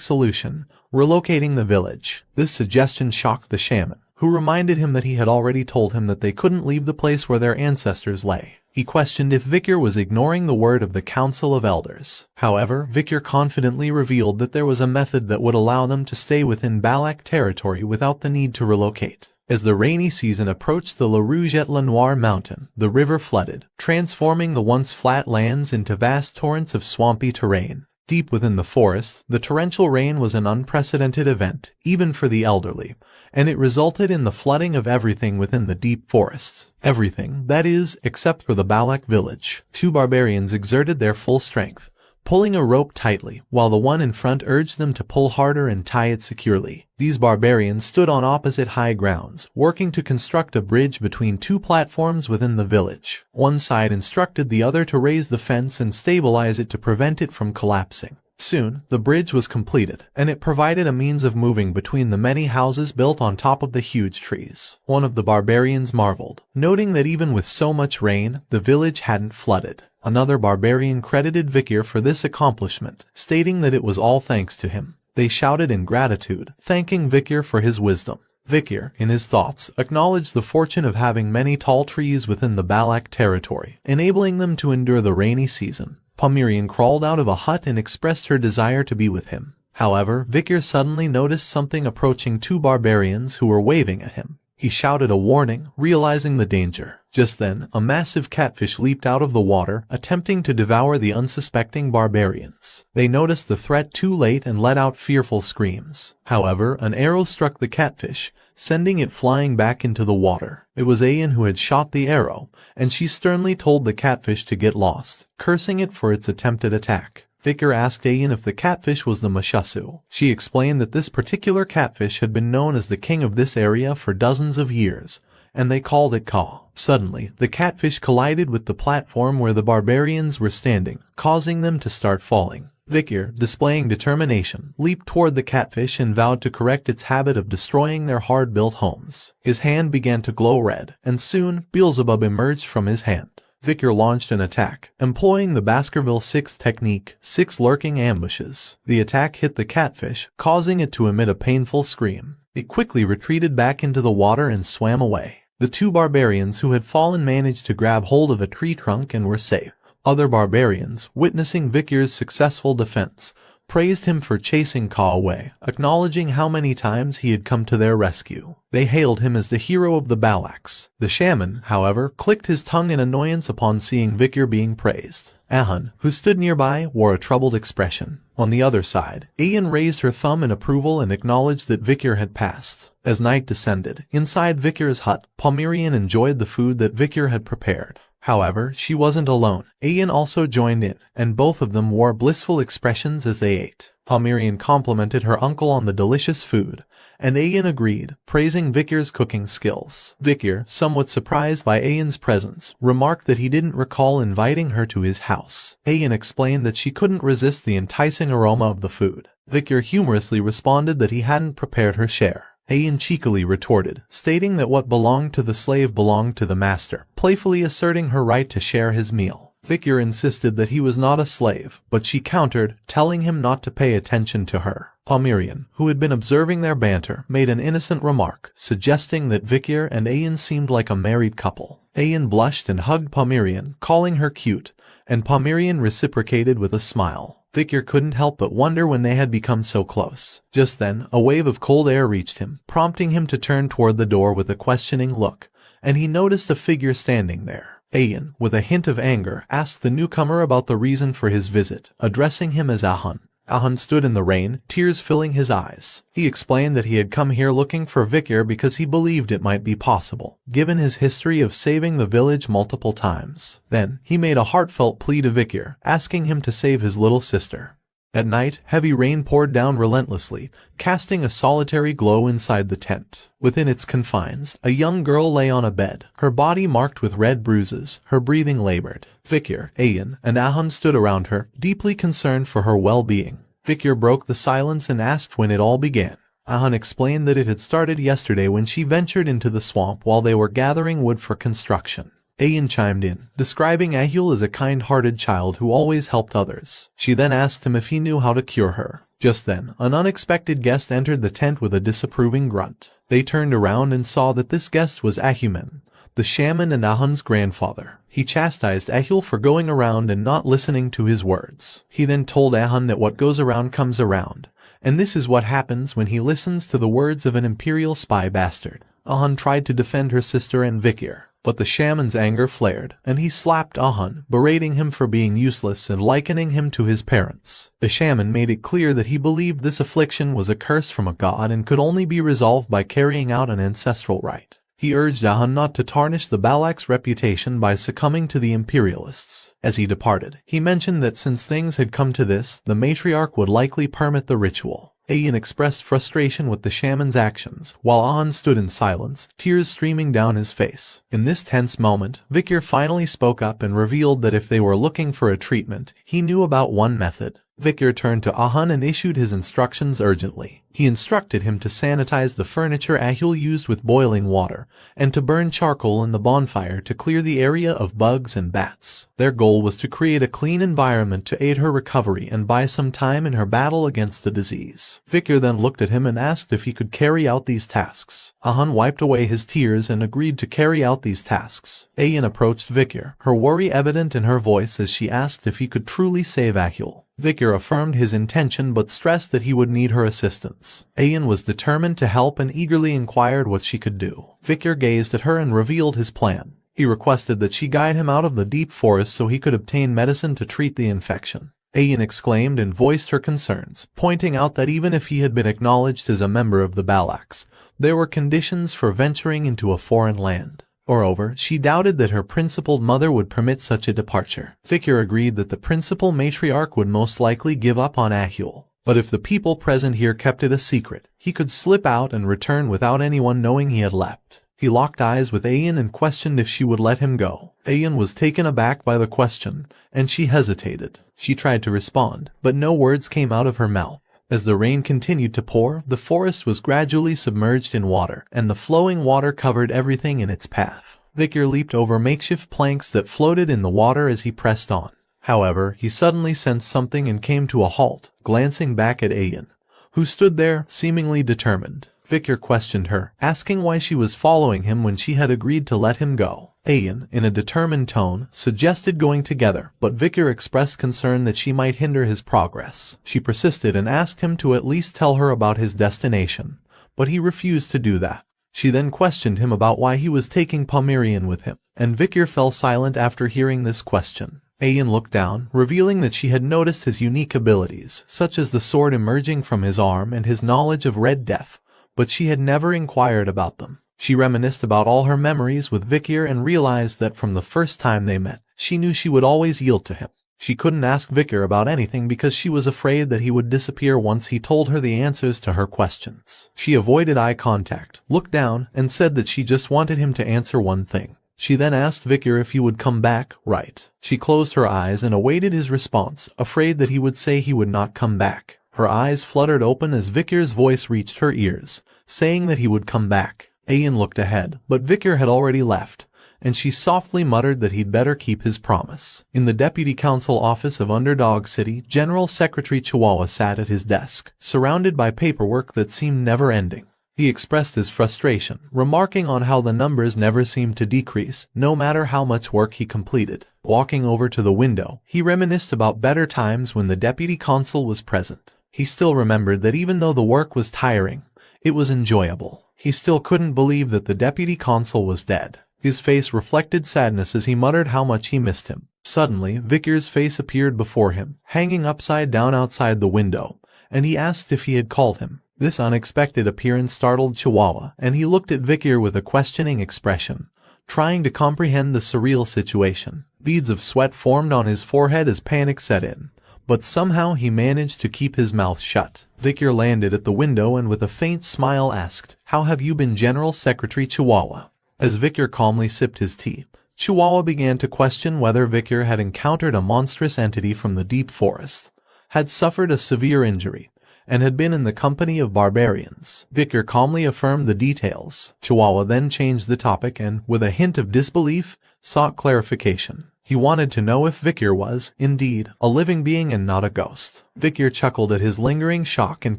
solution, relocating the village. This suggestion shocked the shaman, who reminded him that he had already told him that they couldn't leave the place where their ancestors lay. He questioned if Vikir was ignoring the word of the Council of Elders. However, Vikir confidently revealed that there was a method that would allow them to stay within Balak territory without the need to relocate. As the rainy season approached the La Rouge et La Noire mountain, the river flooded, transforming the once flat lands into vast torrents of swampy terrain. Deep within the forest, the torrential rain was an unprecedented event, even for the elderly, and it resulted in the flooding of everything within the deep forests. Everything, that is, except for the Balak village. Two barbarians exerted their full strength, pulling a rope tightly, while the one in front urged them to pull harder and tie it securely. These barbarians stood on opposite high grounds, working to construct a bridge between two platforms within the village. One side instructed the other to raise the fence and stabilize it to prevent it from collapsing. Soon, the bridge was completed, and it provided a means of moving between the many houses built on top of the huge trees. One of the barbarians marveled, noting that even with so much rain, the village hadn't flooded. Another barbarian credited Vikir for this accomplishment, stating that it was all thanks to him. They shouted in gratitude, thanking Vikir for his wisdom. Vikir, in his thoughts, acknowledged the fortune of having many tall trees within the Balak territory, enabling them to endure the rainy season. Pomerian crawled out of a hut and expressed her desire to be with him. However, Vikir suddenly noticed something approaching two barbarians who were waving at him. He shouted a warning, realizing the danger. Just then, a massive catfish leaped out of the water, attempting to devour the unsuspecting barbarians. They noticed the threat too late and let out fearful screams. However, an arrow struck the catfish, sending it flying back into the water. It was Ayan who had shot the arrow, and she sternly told the catfish to get lost, cursing it for its attempted attack. Vikir asked Ayan if the catfish was the Mashasu. She explained that this particular catfish had been known as the king of this area for dozens of years, and they called it Ka. Suddenly, the catfish collided with the platform where the barbarians were standing, causing them to start falling. Vikir, displaying determination, leaped toward the catfish and vowed to correct its habit of destroying their hard-built homes. His hand began to glow red, and soon, Beelzebub emerged from his hand. Vikir launched an attack, employing the Baskerville 6 technique, 6 lurking ambushes. The attack hit the catfish, causing it to emit a painful scream. It quickly retreated back into the water and swam away. The two barbarians who had fallen managed to grab hold of a tree trunk and were safe. Other barbarians, witnessing Vikir's successful defense, praised him for chasing Ka away, acknowledging how many times he had come to their rescue. They hailed him as the hero of the Balaks. The shaman, however, clicked his tongue in annoyance upon seeing Vikir being praised. Ahun, who stood nearby, wore a troubled expression. On the other side, Ayan raised her thumb in approval and acknowledged that Vikir had passed. As night descended, inside Vikir's hut, Pomerian enjoyed the food that Vikir had prepared. However, she wasn't alone. Ayan also joined in, and both of them wore blissful expressions as they ate. Pomerian complimented her uncle on the delicious food, and Ayan agreed, praising Vikir's cooking skills. Vikir, somewhat surprised by Ayan's presence, remarked that he didn't recall inviting her to his house. Ayan explained that she couldn't resist the enticing aroma of the food. Vikir humorously responded that he hadn't prepared her share. Ayan cheekily retorted, stating that what belonged to the slave belonged to the master, playfully asserting her right to share his meal. Vikir insisted that he was not a slave, but she countered, telling him not to pay attention to her. Pomerian, who had been observing their banter, made an innocent remark, suggesting that Vikir and Ayan seemed like a married couple. Ayan blushed and hugged Pomerian, calling her cute, and Pomerian reciprocated with a smile. Vikir couldn't help but wonder when they had become so close. Just then, a wave of cold air reached him, prompting him to turn toward the door with a questioning look, and he noticed a figure standing there. Ayan, with a hint of anger, asked the newcomer about the reason for his visit, addressing him as Ahun. Ahun stood in the rain, tears filling his eyes. He explained that he had come here looking for Vikir because he believed it might be possible, given his history of saving the village multiple times. Then, he made a heartfelt plea to Vikir, asking him to save his little sister. At night, heavy rain poured down relentlessly, casting a solitary glow inside the tent. Within its confines, a young girl lay on a bed, her body marked with red bruises, her breathing labored. Vikir, Ayan, and Ahun stood around her, deeply concerned for her well-being. Victor broke the silence and asked when it all began. Ahun explained that it had started yesterday when she ventured into the swamp while they were gathering wood for construction. Ayan chimed in, describing Ahul as a kind-hearted child who always helped others. She then asked him if he knew how to cure her. Just then, an unexpected guest entered the tent with a disapproving grunt. They turned around and saw that this guest was Ahuman, the shaman and Ahun's grandfather. He chastised Ahul for going around and not listening to his words. He then told Ahun that what goes around comes around, and this is what happens when he listens to the words of an imperial spy bastard. Ahun tried to defend her sister and Vikir, but the shaman's anger flared, and he slapped Ahun, berating him for being useless and likening him to his parents. The shaman made it clear that he believed this affliction was a curse from a god and could only be resolved by carrying out an ancestral rite. He urged Ahun not to tarnish the Balak's reputation by succumbing to the imperialists. As he departed, he mentioned that since things had come to this, the matriarch would likely permit the ritual. Ayan expressed frustration with the shaman's actions, while Ahun stood in silence, tears streaming down his face. In this tense moment, Vikir finally spoke up and revealed that if they were looking for a treatment, he knew about one method. Vikir turned to Ahun and issued his instructions urgently. He instructed him to sanitize the furniture Ahul used with boiling water, and to burn charcoal in the bonfire to clear the area of bugs and bats. Their goal was to create a clean environment to aid her recovery and buy some time in her battle against the disease. Vikir then looked at him and asked if he could carry out these tasks. Ahun wiped away his tears and agreed to carry out these tasks. Ayan approached Vikir, her worry evident in her voice as she asked if he could truly save Ahul. Vikir affirmed his intention but stressed that he would need her assistance. Ayan was determined to help and eagerly inquired what she could do. Vikir gazed at her and revealed his plan. He requested that she guide him out of the deep forest so he could obtain medicine to treat the infection. Ayan exclaimed and voiced her concerns, pointing out that even if he had been acknowledged as a member of the Balaks, there were conditions for venturing into a foreign land. Moreover, she doubted that her principled mother would permit such a departure. Vikir agreed that the principal matriarch would most likely give up on Ahul, but if the people present here kept it a secret, he could slip out and return without anyone knowing he had left. He locked eyes with Ayan and questioned if she would let him go. Ayan was taken aback by the question, and she hesitated. She tried to respond, but no words came out of her mouth. As the rain continued to pour, the forest was gradually submerged in water, and the flowing water covered everything in its path. Vikir leaped over makeshift planks that floated in the water as he pressed on. However, he suddenly sensed something and came to a halt, glancing back at Ayan, who stood there, seemingly determined. Vikir questioned her, asking why she was following him when she had agreed to let him go. Ayan, in a determined tone, suggested going together, but Vikir expressed concern that she might hinder his progress. She persisted and asked him to at least tell her about his destination, but he refused to do that. She then questioned him about why he was taking Pomerian with him, and Vikir fell silent after hearing this question. Ayan looked down, revealing that she had noticed his unique abilities, such as the sword emerging from his arm and his knowledge of Red Death, but she had never inquired about them. She reminisced about all her memories with Vikir and realized that from the first time they met, she knew she would always yield to him. She couldn't ask Vikir about anything because she was afraid that he would disappear once he told her the answers to her questions. She avoided eye contact, looked down, and said that she just wanted him to answer one thing. She then asked Vikir if he would come back, right? She closed her eyes and awaited his response, afraid that he would say he would not come back. Her eyes fluttered open as Vikir's voice reached her ears, saying that he would come back. Ayan looked ahead, but Vikir had already left, and she softly muttered that he'd better keep his promise. In the Deputy Council office of Underdog City, General Secretary Chihuahua sat at his desk, surrounded by paperwork that seemed never-ending. He expressed his frustration, remarking on how the numbers never seemed to decrease, no matter how much work he completed. Walking over to the window, he reminisced about better times when the Deputy Consul was present. He still remembered that even though the work was tiring, it was enjoyable. He still couldn't believe that the Deputy Consul was dead. His face reflected sadness as he muttered how much he missed him. Suddenly, Vikir's face appeared before him, hanging upside down outside the window, and he asked if he had called him. This unexpected appearance startled Chihuahua, and he looked at Vikir with a questioning expression, trying to comprehend the surreal situation. Beads of sweat formed on his forehead as panic set in, but somehow he managed to keep his mouth shut. Vikir landed at the window and with a faint smile asked, "How have you been, General Secretary Chihuahua?" As Vikir calmly sipped his tea, Chihuahua began to question whether Vikir had encountered a monstrous entity from the deep forest, had suffered a severe injury, and had been in the company of barbarians. Vicar calmly affirmed the details. Chihuahua then changed the topic and, with a hint of disbelief, sought clarification. He wanted to know if Vicar was, indeed, a living being and not a ghost. Vicar chuckled at his lingering shock and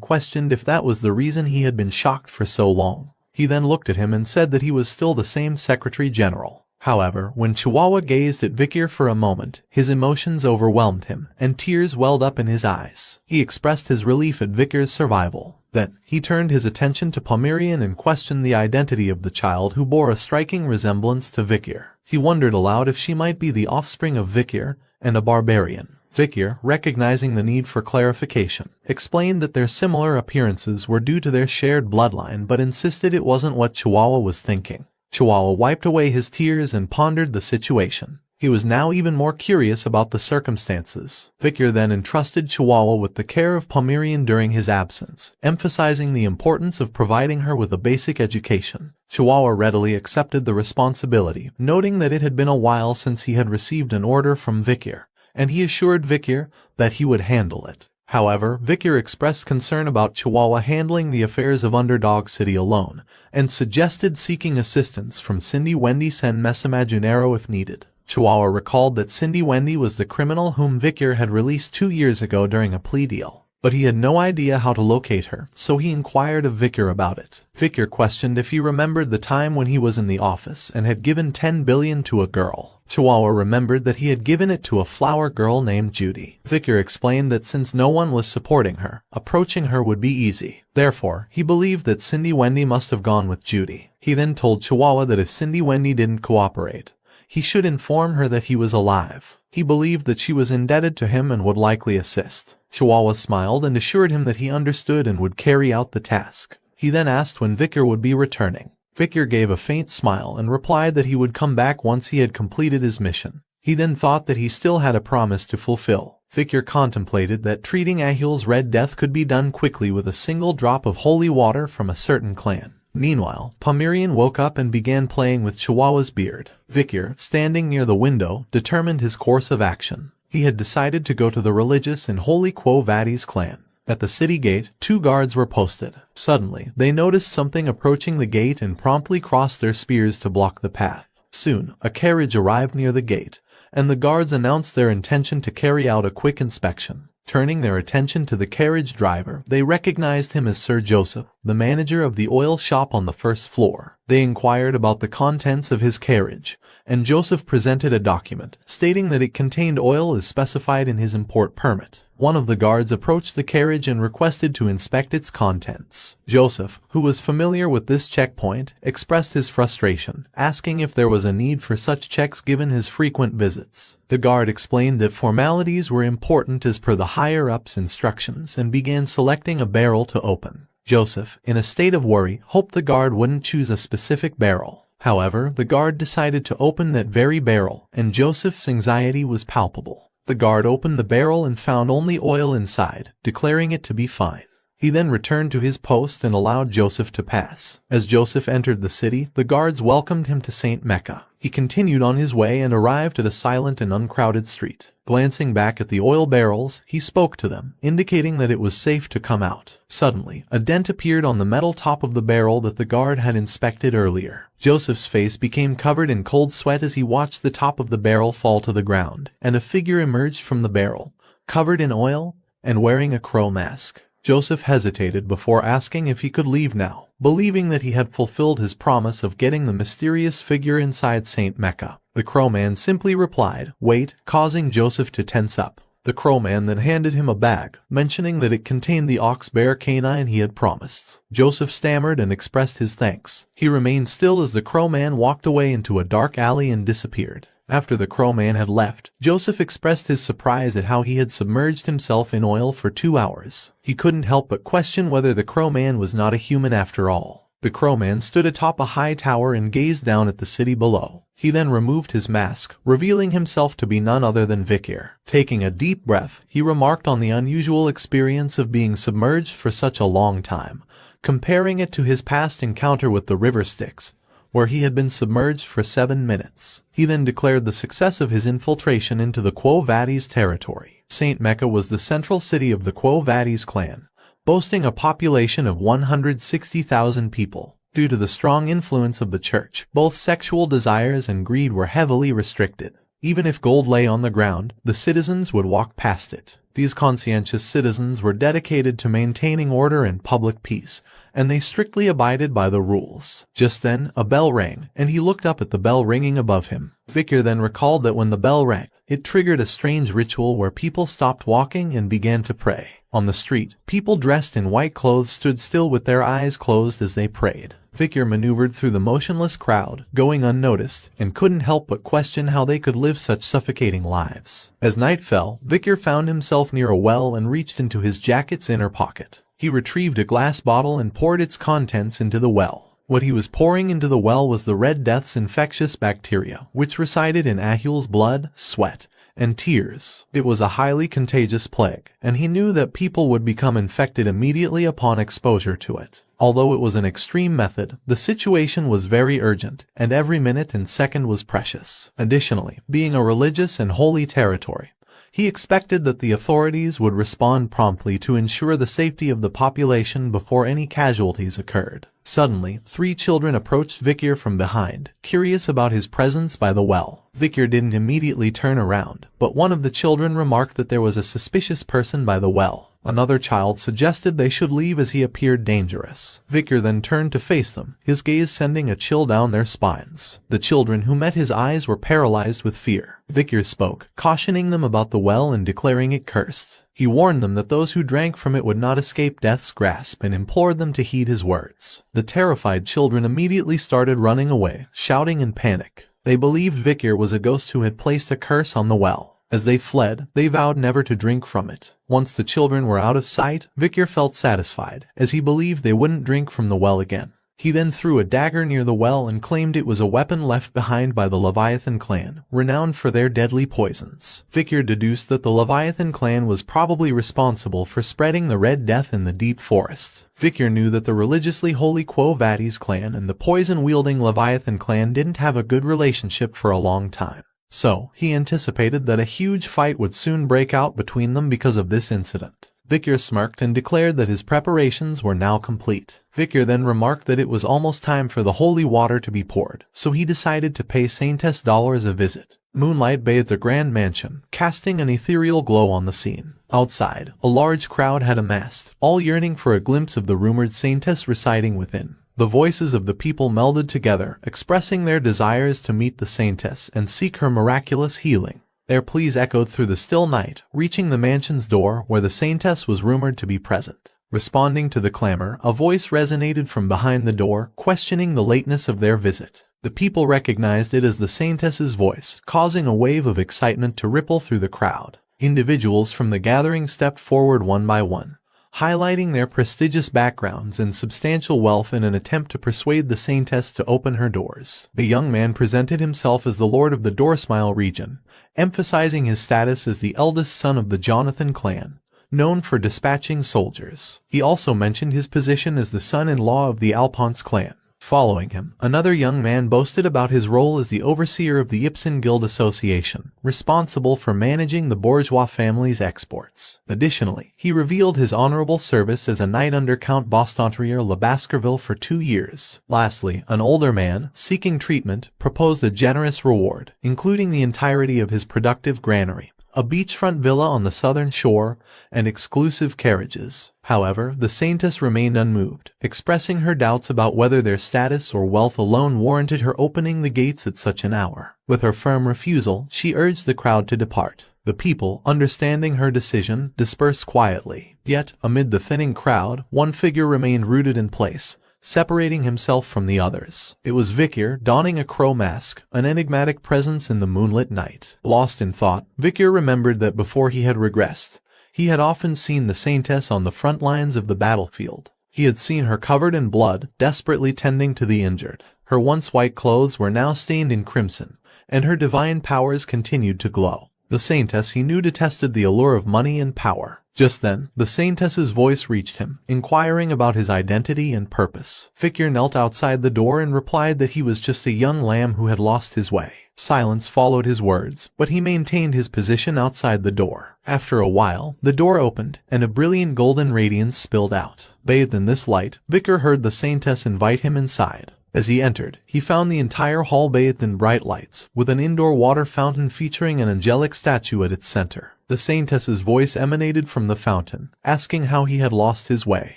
questioned if that was the reason he had been shocked for so long. He then looked at him and said that he was still the same Secretary General. However, when Chihuahua gazed at Vicar for a moment, his emotions overwhelmed him, and tears welled up in his eyes. He expressed his relief at Vicar's survival. Then, he turned his attention to Pomeranian and questioned the identity of the child who bore a striking resemblance to Vicar. He wondered aloud if she might be the offspring of Vicar and a barbarian. Vicar, recognizing the need for clarification, explained that their similar appearances were due to their shared bloodline but insisted it wasn't what Chihuahua was thinking. Chihuahua wiped away his tears and pondered the situation. He was now even more curious about the circumstances. Vicar then entrusted Chihuahua with the care of Pomeranian during his absence, emphasizing the importance of providing her with a basic education. Chihuahua readily accepted the responsibility, noting that it had been a while since he had received an order from Vicar, and he assured Vicar that he would handle it. However, Vicar expressed concern about Chihuahua handling the affairs of Underdog City alone, and suggested seeking assistance from Cindy Wendy Sen Mesimaginero if needed. Chihuahua recalled that Cindy Wendy was the criminal whom Vicar had released 2 years ago during a plea deal, but he had no idea how to locate her, so he inquired of Vicar about it. Vicar questioned if he remembered the time when he was in the office and had given 10 billion to a girl. Chihuahua remembered that he had given it to a flower girl named Judy. Vicar explained that since no one was supporting her, approaching her would be easy. Therefore, he believed that Cindy Wendy must have gone with Judy. He then told Chihuahua that if Cindy Wendy didn't cooperate, he should inform her that he was alive. He believed that she was indebted to him and would likely assist. Chihuahua smiled and assured him that he understood and would carry out the task. He then asked when Vicar would be returning. Vicar gave a faint smile and replied that he would come back once he had completed his mission. He then thought that he still had a promise to fulfill. Vicar contemplated that treating Ahil's Red Death could be done quickly with a single drop of holy water from a certain clan. Meanwhile, Pomeranian woke up and began playing with Chihuahua's beard. Vicar, standing near the window, determined his course of action. He had decided to go to the religious and holy Quo Vadis clan. At the city gate, 2 guards were posted. Suddenly, they noticed something approaching the gate and promptly crossed their spears to block the path. Soon, a carriage arrived near the gate, and the guards announced their intention to carry out a quick inspection. Turning their attention to the carriage driver, they recognized him as Sir Joseph, the manager of the oil shop on the first floor. They inquired about the contents of his carriage, and Joseph presented a document stating that it contained oil as specified in his import permit. One of the guards approached the carriage and requested to inspect its contents. Joseph, who was familiar with this checkpoint, expressed his frustration, asking if there was a need for such checks given his frequent visits. The guard explained that formalities were important as per the higher-ups' instructions and began selecting a barrel to open. Joseph, in a state of worry, hoped the guard wouldn't choose a specific barrel. However, the guard decided to open that very barrel, and Joseph's anxiety was palpable. The guard opened the barrel and found only oil inside, declaring it to be fine. He then returned to his post and allowed Joseph to pass. As Joseph entered the city, the guards welcomed him to St. Mecca. He continued on his way and arrived at a silent and uncrowded street. Glancing back at the oil barrels, he spoke to them, indicating that it was safe to come out. Suddenly, a dent appeared on the metal top of the barrel that the guard had inspected earlier. Joseph's face became covered in cold sweat as he watched the top of the barrel fall to the ground, and a figure emerged from the barrel, covered in oil and wearing a crow mask. Joseph hesitated before asking if he could leave now, believing that he had fulfilled his promise of getting the mysterious figure inside St. Mecca. The crowman simply replied, "Wait," causing Joseph to tense up. The crowman then handed him a bag, mentioning that it contained the ox-bear canine he had promised. Joseph stammered and expressed his thanks. He remained still as the crowman walked away into a dark alley and disappeared. After the crowman had left, Joseph expressed his surprise at how he had submerged himself in oil for 2 hours. He couldn't help but question whether the crowman was not a human after all. The crowman stood atop a high tower and gazed down at the city below. He then removed his mask, revealing himself to be none other than Vicar. Taking a deep breath, he remarked on the unusual experience of being submerged for such a long time, comparing it to his past encounter with the river Styx, where he had been submerged for 7 minutes. He then declared the success of his infiltration into the Quo Vadis territory. Saint Mecca was the central city of the Quo Vadis clan, boasting a population of 160,000 people. Due to the strong influence of the church, both sexual desires and greed were heavily restricted. Even if gold lay on the ground, the citizens would walk past it. These conscientious citizens were dedicated to maintaining order and public peace, and they strictly abided by the rules. Just then, a bell rang, and he looked up at the bell ringing above him. Victor then recalled that when the bell rang, it triggered a strange ritual where people stopped walking and began to pray. On the street, people dressed in white clothes stood still with their eyes closed as they prayed. Victor maneuvered through the motionless crowd, going unnoticed, and couldn't help but question how they could live such suffocating lives. As night fell, Victor found himself near a well and reached into his jacket's inner pocket. He retrieved a glass bottle and poured its contents into the well. What he was pouring into the well was the Red Death's infectious bacteria, which resided in Ahul's blood, sweat, and tears. It was a highly contagious plague, and he knew that people would become infected immediately upon exposure to it. Although it was an extreme method, the situation was very urgent, and every minute and second was precious. Additionally, being a religious and holy territory, he expected that the authorities would respond promptly to ensure the safety of the population before any casualties occurred. Suddenly, 3 children approached Victor from behind, curious about his presence by the well. Victor didn't immediately turn around, but one of the children remarked that there was a suspicious person by the well. Another child suggested they should leave as he appeared dangerous. Victor then turned to face them, his gaze sending a chill down their spines. The children who met his eyes were paralyzed with fear. Victor spoke, cautioning them about the well and declaring it cursed. He warned them that those who drank from it would not escape death's grasp and implored them to heed his words. The terrified children immediately started running away, shouting in panic. They believed Victor was a ghost who had placed a curse on the well. As they fled, they vowed never to drink from it. Once the children were out of sight, Victor felt satisfied, as he believed they wouldn't drink from the well again. He then threw a dagger near the well and claimed it was a weapon left behind by the Leviathan clan, renowned for their deadly poisons. Victor deduced that the Leviathan clan was probably responsible for spreading the Red Death in the deep forests. Victor knew that the religiously holy Quo Vadis clan and the poison-wielding Leviathan clan didn't have a good relationship for a long time. So, he anticipated that a huge fight would soon break out between them because of this incident. Victor smirked and declared that his preparations were now complete. Victor then remarked that it was almost time for the holy water to be poured, so he decided to pay Saintess Dollars a visit. Moonlight bathed the grand mansion, casting an ethereal glow on the scene. Outside, a large crowd had amassed, all yearning for a glimpse of the rumored Saintess residing within. The voices of the people melded together, expressing their desires to meet the Saintess and seek her miraculous healing. Their pleas echoed through the still night, reaching the mansion's door where the Saintess was rumored to be present. Responding to the clamor, a voice resonated from behind the door, questioning the lateness of their visit. The people recognized it as the Saintess's voice, causing a wave of excitement to ripple through the crowd. Individuals from the gathering stepped forward one by one, highlighting their prestigious backgrounds and substantial wealth in an attempt to persuade the Saintess to open her doors. The young man presented himself as the Lord of the Doorsmile region, emphasizing his status as the eldest son of the Jonathan clan, known for dispatching soldiers. He also mentioned his position as the son-in-law of the Alphonse clan. Following him, another young man boasted about his role as the overseer of the Ipsen Guild Association, responsible for managing the bourgeois family's exports. Additionally, he revealed his honorable service as a knight under Count Bastontrier Le Baskerville for 2 years. Lastly, an older man, seeking treatment, proposed a generous reward, including the entirety of his productive granary, a beachfront villa on the southern shore, and exclusive carriages. However, the Saintess remained unmoved, expressing her doubts about whether their status or wealth alone warranted her opening the gates at such an hour. With her firm refusal, she urged the crowd to depart. The people, understanding her decision, dispersed quietly. Yet, amid the thinning crowd, one figure remained rooted in place, separating himself from the others. It was Victor, donning a crow mask, an enigmatic presence in the moonlit night. Lost in thought, Victor remembered that before he had regressed, he had often seen the Saintess on the front lines of the battlefield. He had seen her covered in blood, desperately tending to the injured. Her once white clothes were now stained in crimson, and her divine powers continued to glow. The saintess he knew detested the allure of money and power. Just then, the saintess's voice reached him, inquiring about his identity and purpose. Victor knelt outside the door and replied that he was just a young lamb who had lost his way. Silence followed his words, but he maintained his position outside the door. After a while, the door opened, and a brilliant golden radiance spilled out. Bathed in this light, Victor heard the saintess invite him inside. As he entered, he found the entire hall bathed in bright lights, with an indoor water fountain featuring an angelic statue at its center. The saintess's voice emanated from the fountain, asking how he had lost his way.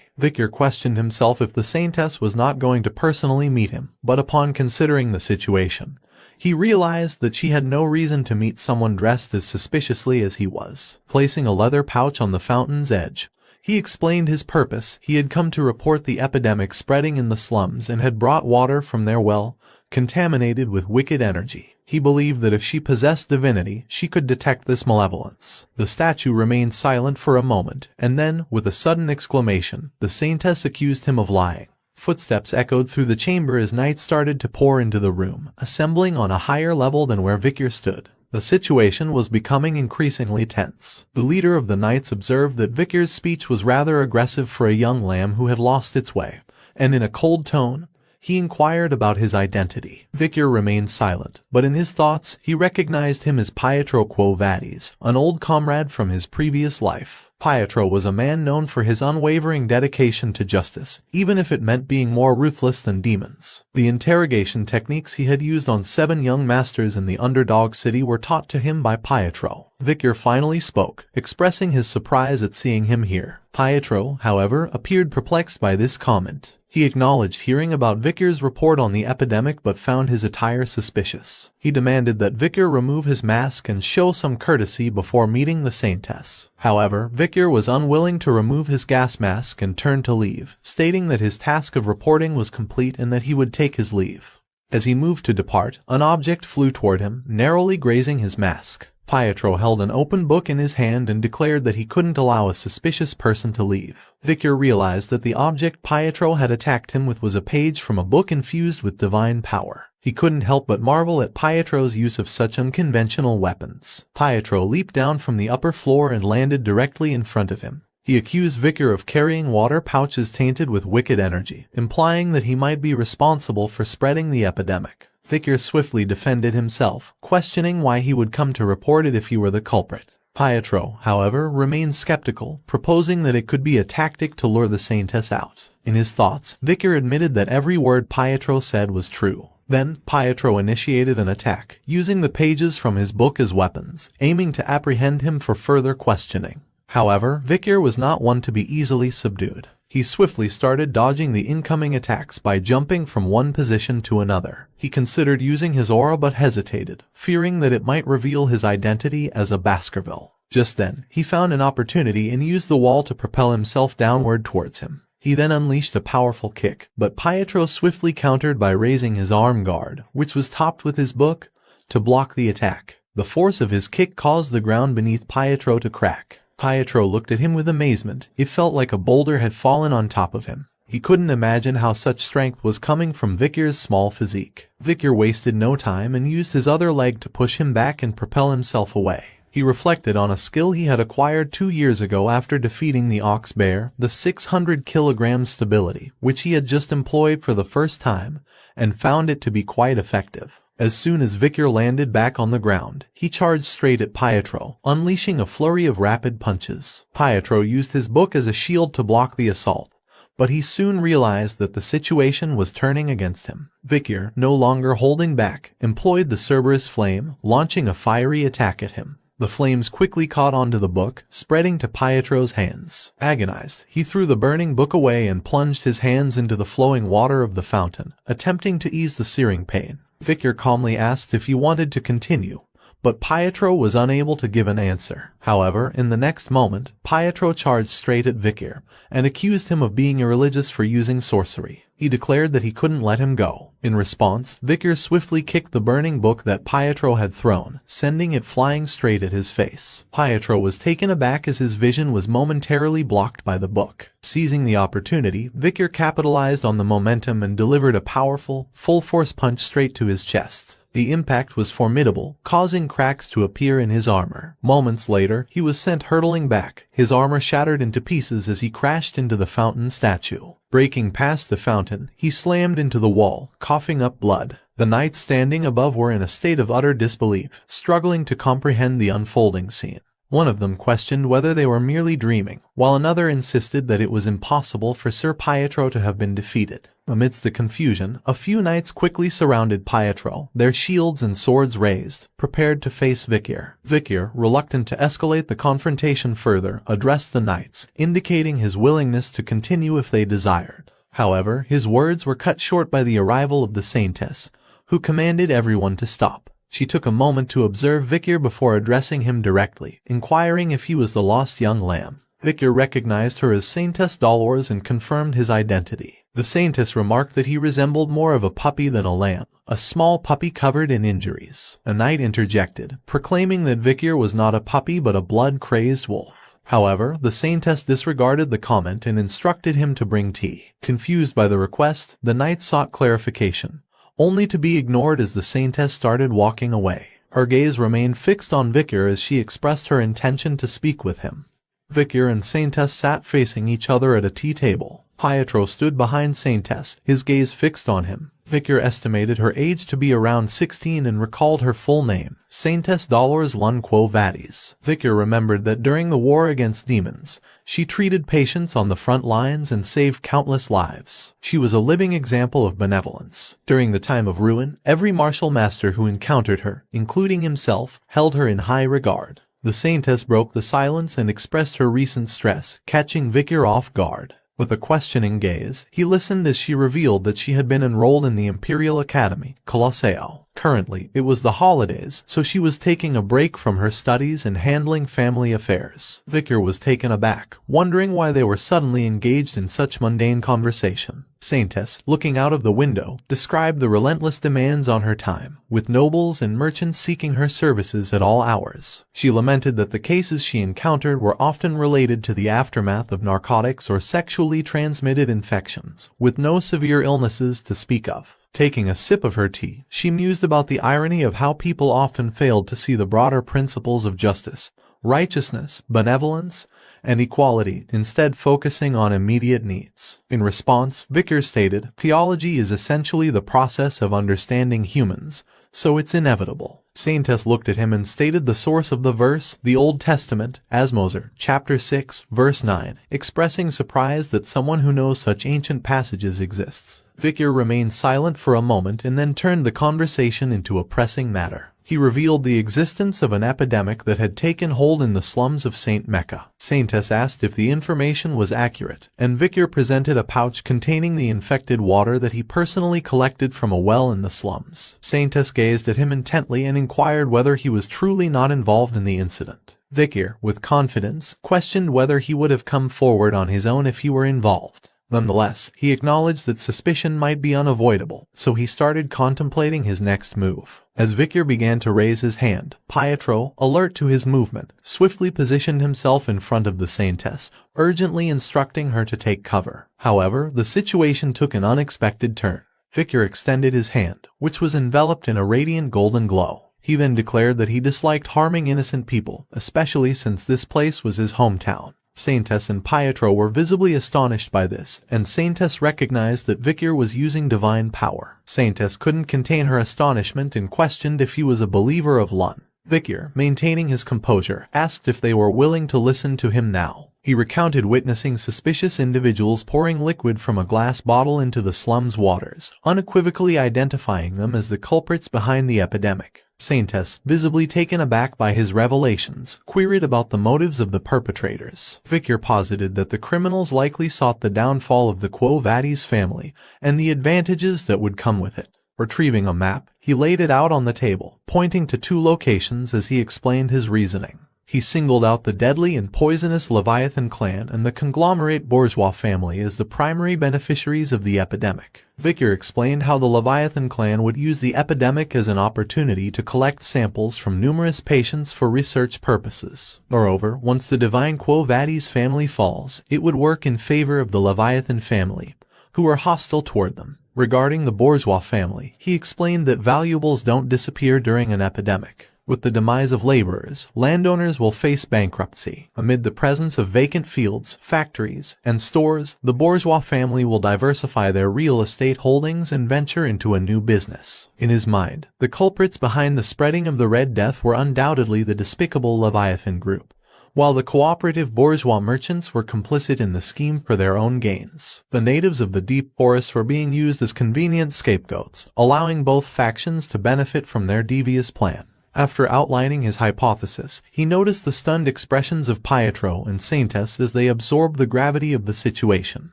Victor questioned himself if the saintess was not going to personally meet him, but upon considering the situation, he realized that she had no reason to meet someone dressed as suspiciously as he was. Placing a leather pouch on the fountain's edge, he explained his purpose. He had come to report the epidemic spreading in the slums and had brought water from their well, contaminated with wicked energy. He believed that if she possessed divinity, she could detect this malevolence. The statue remained silent for a moment, and then, with a sudden exclamation, the saintess accused him of lying. Footsteps echoed through the chamber as night started to pour into the room, assembling on a higher level than where Victor stood. The situation was becoming increasingly tense. The leader of the knights observed that Victor's speech was rather aggressive for a young lamb who had lost its way, and in a cold tone, he inquired about his identity. Victor remained silent, but in his thoughts, he recognized him as Pietro Quo Vadis, an old comrade from his previous life. Pietro was a man known for his unwavering dedication to justice, even if it meant being more ruthless than demons. The interrogation techniques he had used on 7 young masters in the underdog city were taught to him by Pietro. Victor finally spoke, expressing his surprise at seeing him here. Pietro, however, appeared perplexed by this comment. He acknowledged hearing about Victor's report on the epidemic but found his attire suspicious. He demanded that Victor remove his mask and show some courtesy before meeting the saintess. However, Victor was unwilling to remove his gas mask and turned to leave, stating that his task of reporting was complete and that he would take his leave. As he moved to depart, an object flew toward him, narrowly grazing his mask. Pietro held an open book in his hand and declared that he couldn't allow a suspicious person to leave. Victor realized that the object Pietro had attacked him with was a page from a book infused with divine power. He couldn't help but marvel at Pietro's use of such unconventional weapons. Pietro leaped down from the upper floor and landed directly in front of him. He accused Victor of carrying water pouches tainted with wicked energy, implying that he might be responsible for spreading the epidemic. Victor swiftly defended himself, questioning why he would come to report it if he were the culprit. Pietro, however, remained skeptical, proposing that it could be a tactic to lure the saintess out. In his thoughts, Victor admitted that every word Pietro said was true. Then, Pietro initiated an attack, using the pages from his book as weapons, aiming to apprehend him for further questioning. However, Victor was not one to be easily subdued. He swiftly started dodging the incoming attacks by jumping from one position to another. He considered using his aura but hesitated, fearing that it might reveal his identity as a Baskerville. Just then, he found an opportunity and used the wall to propel himself downward towards him. He then unleashed a powerful kick, but Pietro swiftly countered by raising his arm guard, which was topped with his book, to block the attack. The force of his kick caused the ground beneath Pietro to crack. Pietro looked at him with amazement. It felt like a boulder had fallen on top of him. He couldn't imagine how such strength was coming from Victor's small physique. Victor wasted no time and used his other leg to push him back and propel himself away. He reflected on a skill he had acquired 2 years ago after defeating the ox bear, the 600 kilograms stability, which he had just employed for the first time, and found it to be quite effective. As soon as Victor landed back on the ground, he charged straight at Pietro, unleashing a flurry of rapid punches. Pietro used his book as a shield to block the assault, but he soon realized that the situation was turning against him. Victor, no longer holding back, employed the Cerberus flame, launching a fiery attack at him. The flames quickly caught onto the book, spreading to Pietro's hands. Agonized, he threw the burning book away and plunged his hands into the flowing water of the fountain, attempting to ease the searing pain. Victor calmly asked if he wanted to continue, but Pietro was unable to give an answer. However, in the next moment, Pietro charged straight at Victor and accused him of being irreligious for using sorcery. He declared that he couldn't let him go. In response, Victor swiftly kicked the burning book that Pietro had thrown, sending it flying straight at his face. Pietro was taken aback as his vision was momentarily blocked by the book. Seizing the opportunity, Victor capitalized on the momentum and delivered a powerful, full-force punch straight to his chest. The impact was formidable, causing cracks to appear in his armor. Moments later, he was sent hurtling back, his armor shattered into pieces as he crashed into the fountain statue. Breaking past the fountain, he slammed into the wall, coughing up blood. The knights standing above were in a state of utter disbelief, struggling to comprehend the unfolding scene. One of them questioned whether they were merely dreaming, while another insisted that it was impossible for Sir Pietro to have been defeated. Amidst the confusion, a few knights quickly surrounded Pietro, their shields and swords raised, prepared to face Vikir. Vikir, reluctant to escalate the confrontation further, addressed the knights, indicating his willingness to continue if they desired. However, his words were cut short by the arrival of the Saintess, who commanded everyone to stop. She took a moment to observe Vikir before addressing him directly, inquiring if he was the lost young lamb. Vikir recognized her as Saintess Dolores and confirmed his identity. The Saintess remarked that he resembled more of a puppy than a lamb, a small puppy covered in injuries. A knight interjected, proclaiming that Vikir was not a puppy but a blood-crazed wolf. However, the Saintess disregarded the comment and instructed him to bring tea. Confused by the request, the knight sought clarification, only to be ignored as the Saintess started walking away. Her gaze remained fixed on Vikir as she expressed her intention to speak with him. Vikir and Saintess sat facing each other at a tea table. Pietro stood behind Saintess, his gaze fixed on him. Vikir estimated her age to be around 16 and recalled her full name, Saintess Dolores Lun Quo Vadis. Vikir remembered that during the war against demons, she treated patients on the front lines and saved countless lives. She was a living example of benevolence. During the time of ruin, every martial master who encountered her, including himself, held her in high regard. The Saintess broke the silence and expressed her recent stress, catching Vikir off guard. With a questioning gaze, he listened as she revealed that she had been enrolled in the Imperial Academy, Colosseo. Currently, it was the holidays, so she was taking a break from her studies and handling family affairs. Vikir was taken aback, wondering why they were suddenly engaged in such mundane conversation. Saintess, looking out of the window, described the relentless demands on her time, with nobles and merchants seeking her services at all hours. She lamented that the cases she encountered were often related to the aftermath of narcotics or sexually transmitted infections, with no severe illnesses to speak of. Taking a sip of her tea, she mused about the irony of how people often failed to see the broader principles of justice, righteousness, benevolence, and equality, instead focusing on immediate needs. In response, Vikir stated, "Theology is essentially the process of understanding humans, so it's inevitable." Saintess looked at him and stated the source of the verse, the Old Testament, Asmoser, chapter 6, verse 9, expressing surprise that someone who knows such ancient passages exists. Vikir remained silent for a moment and then turned the conversation into a pressing matter. He revealed the existence of an epidemic that had taken hold in the slums of St. Mecca. Saintess asked if the information was accurate, and Vikir presented a pouch containing the infected water that he personally collected from a well in the slums. Saintess gazed at him intently and inquired whether he was truly not involved in the incident. Vikir, with confidence, questioned whether he would have come forward on his own if he were involved. Nonetheless, he acknowledged that suspicion might be unavoidable, so he started contemplating his next move. As Vikir began to raise his hand, Pietro, alert to his movement, swiftly positioned himself in front of the Saintess, urgently instructing her to take cover. However, the situation took an unexpected turn. Vikir extended his hand, which was enveloped in a radiant golden glow. He then declared that he disliked harming innocent people, especially since this place was his hometown. Saintess and Pietro were visibly astonished by this, and Saintess recognized that Vikir was using divine power. Saintess couldn't contain her astonishment and questioned if he was a believer of Lun. Vikir, maintaining his composure, asked if they were willing to listen to him now. He recounted witnessing suspicious individuals pouring liquid from a glass bottle into the slum's waters, unequivocally identifying them as the culprits behind the epidemic. Saintess, visibly taken aback by his revelations, queried about the motives of the perpetrators. Vikir posited that the criminals likely sought the downfall of the Quo Vadis family and the advantages that would come with it. Retrieving a map, he laid it out on the table, pointing to 2 locations as he explained his reasoning. He singled out the deadly and poisonous Leviathan clan and the conglomerate bourgeois family as the primary beneficiaries of the epidemic. Vikir explained how the Leviathan clan would use the epidemic as an opportunity to collect samples from numerous patients for research purposes. Moreover, once the divine Quo Vadis family falls, it would work in favor of the Leviathan family, who were hostile toward them. Regarding the bourgeois family, he explained that valuables don't disappear during an epidemic. With the demise of laborers, landowners will face bankruptcy. Amid the presence of vacant fields, factories, and stores, the bourgeois family will diversify their real estate holdings and venture into a new business. In his mind, the culprits behind the spreading of the Red Death were undoubtedly the despicable Leviathan group, while the cooperative bourgeois merchants were complicit in the scheme for their own gains. The natives of the deep forests were being used as convenient scapegoats, allowing both factions to benefit from their devious plan. After outlining his hypothesis, he noticed the stunned expressions of Pietro and Saintess as they absorbed the gravity of the situation.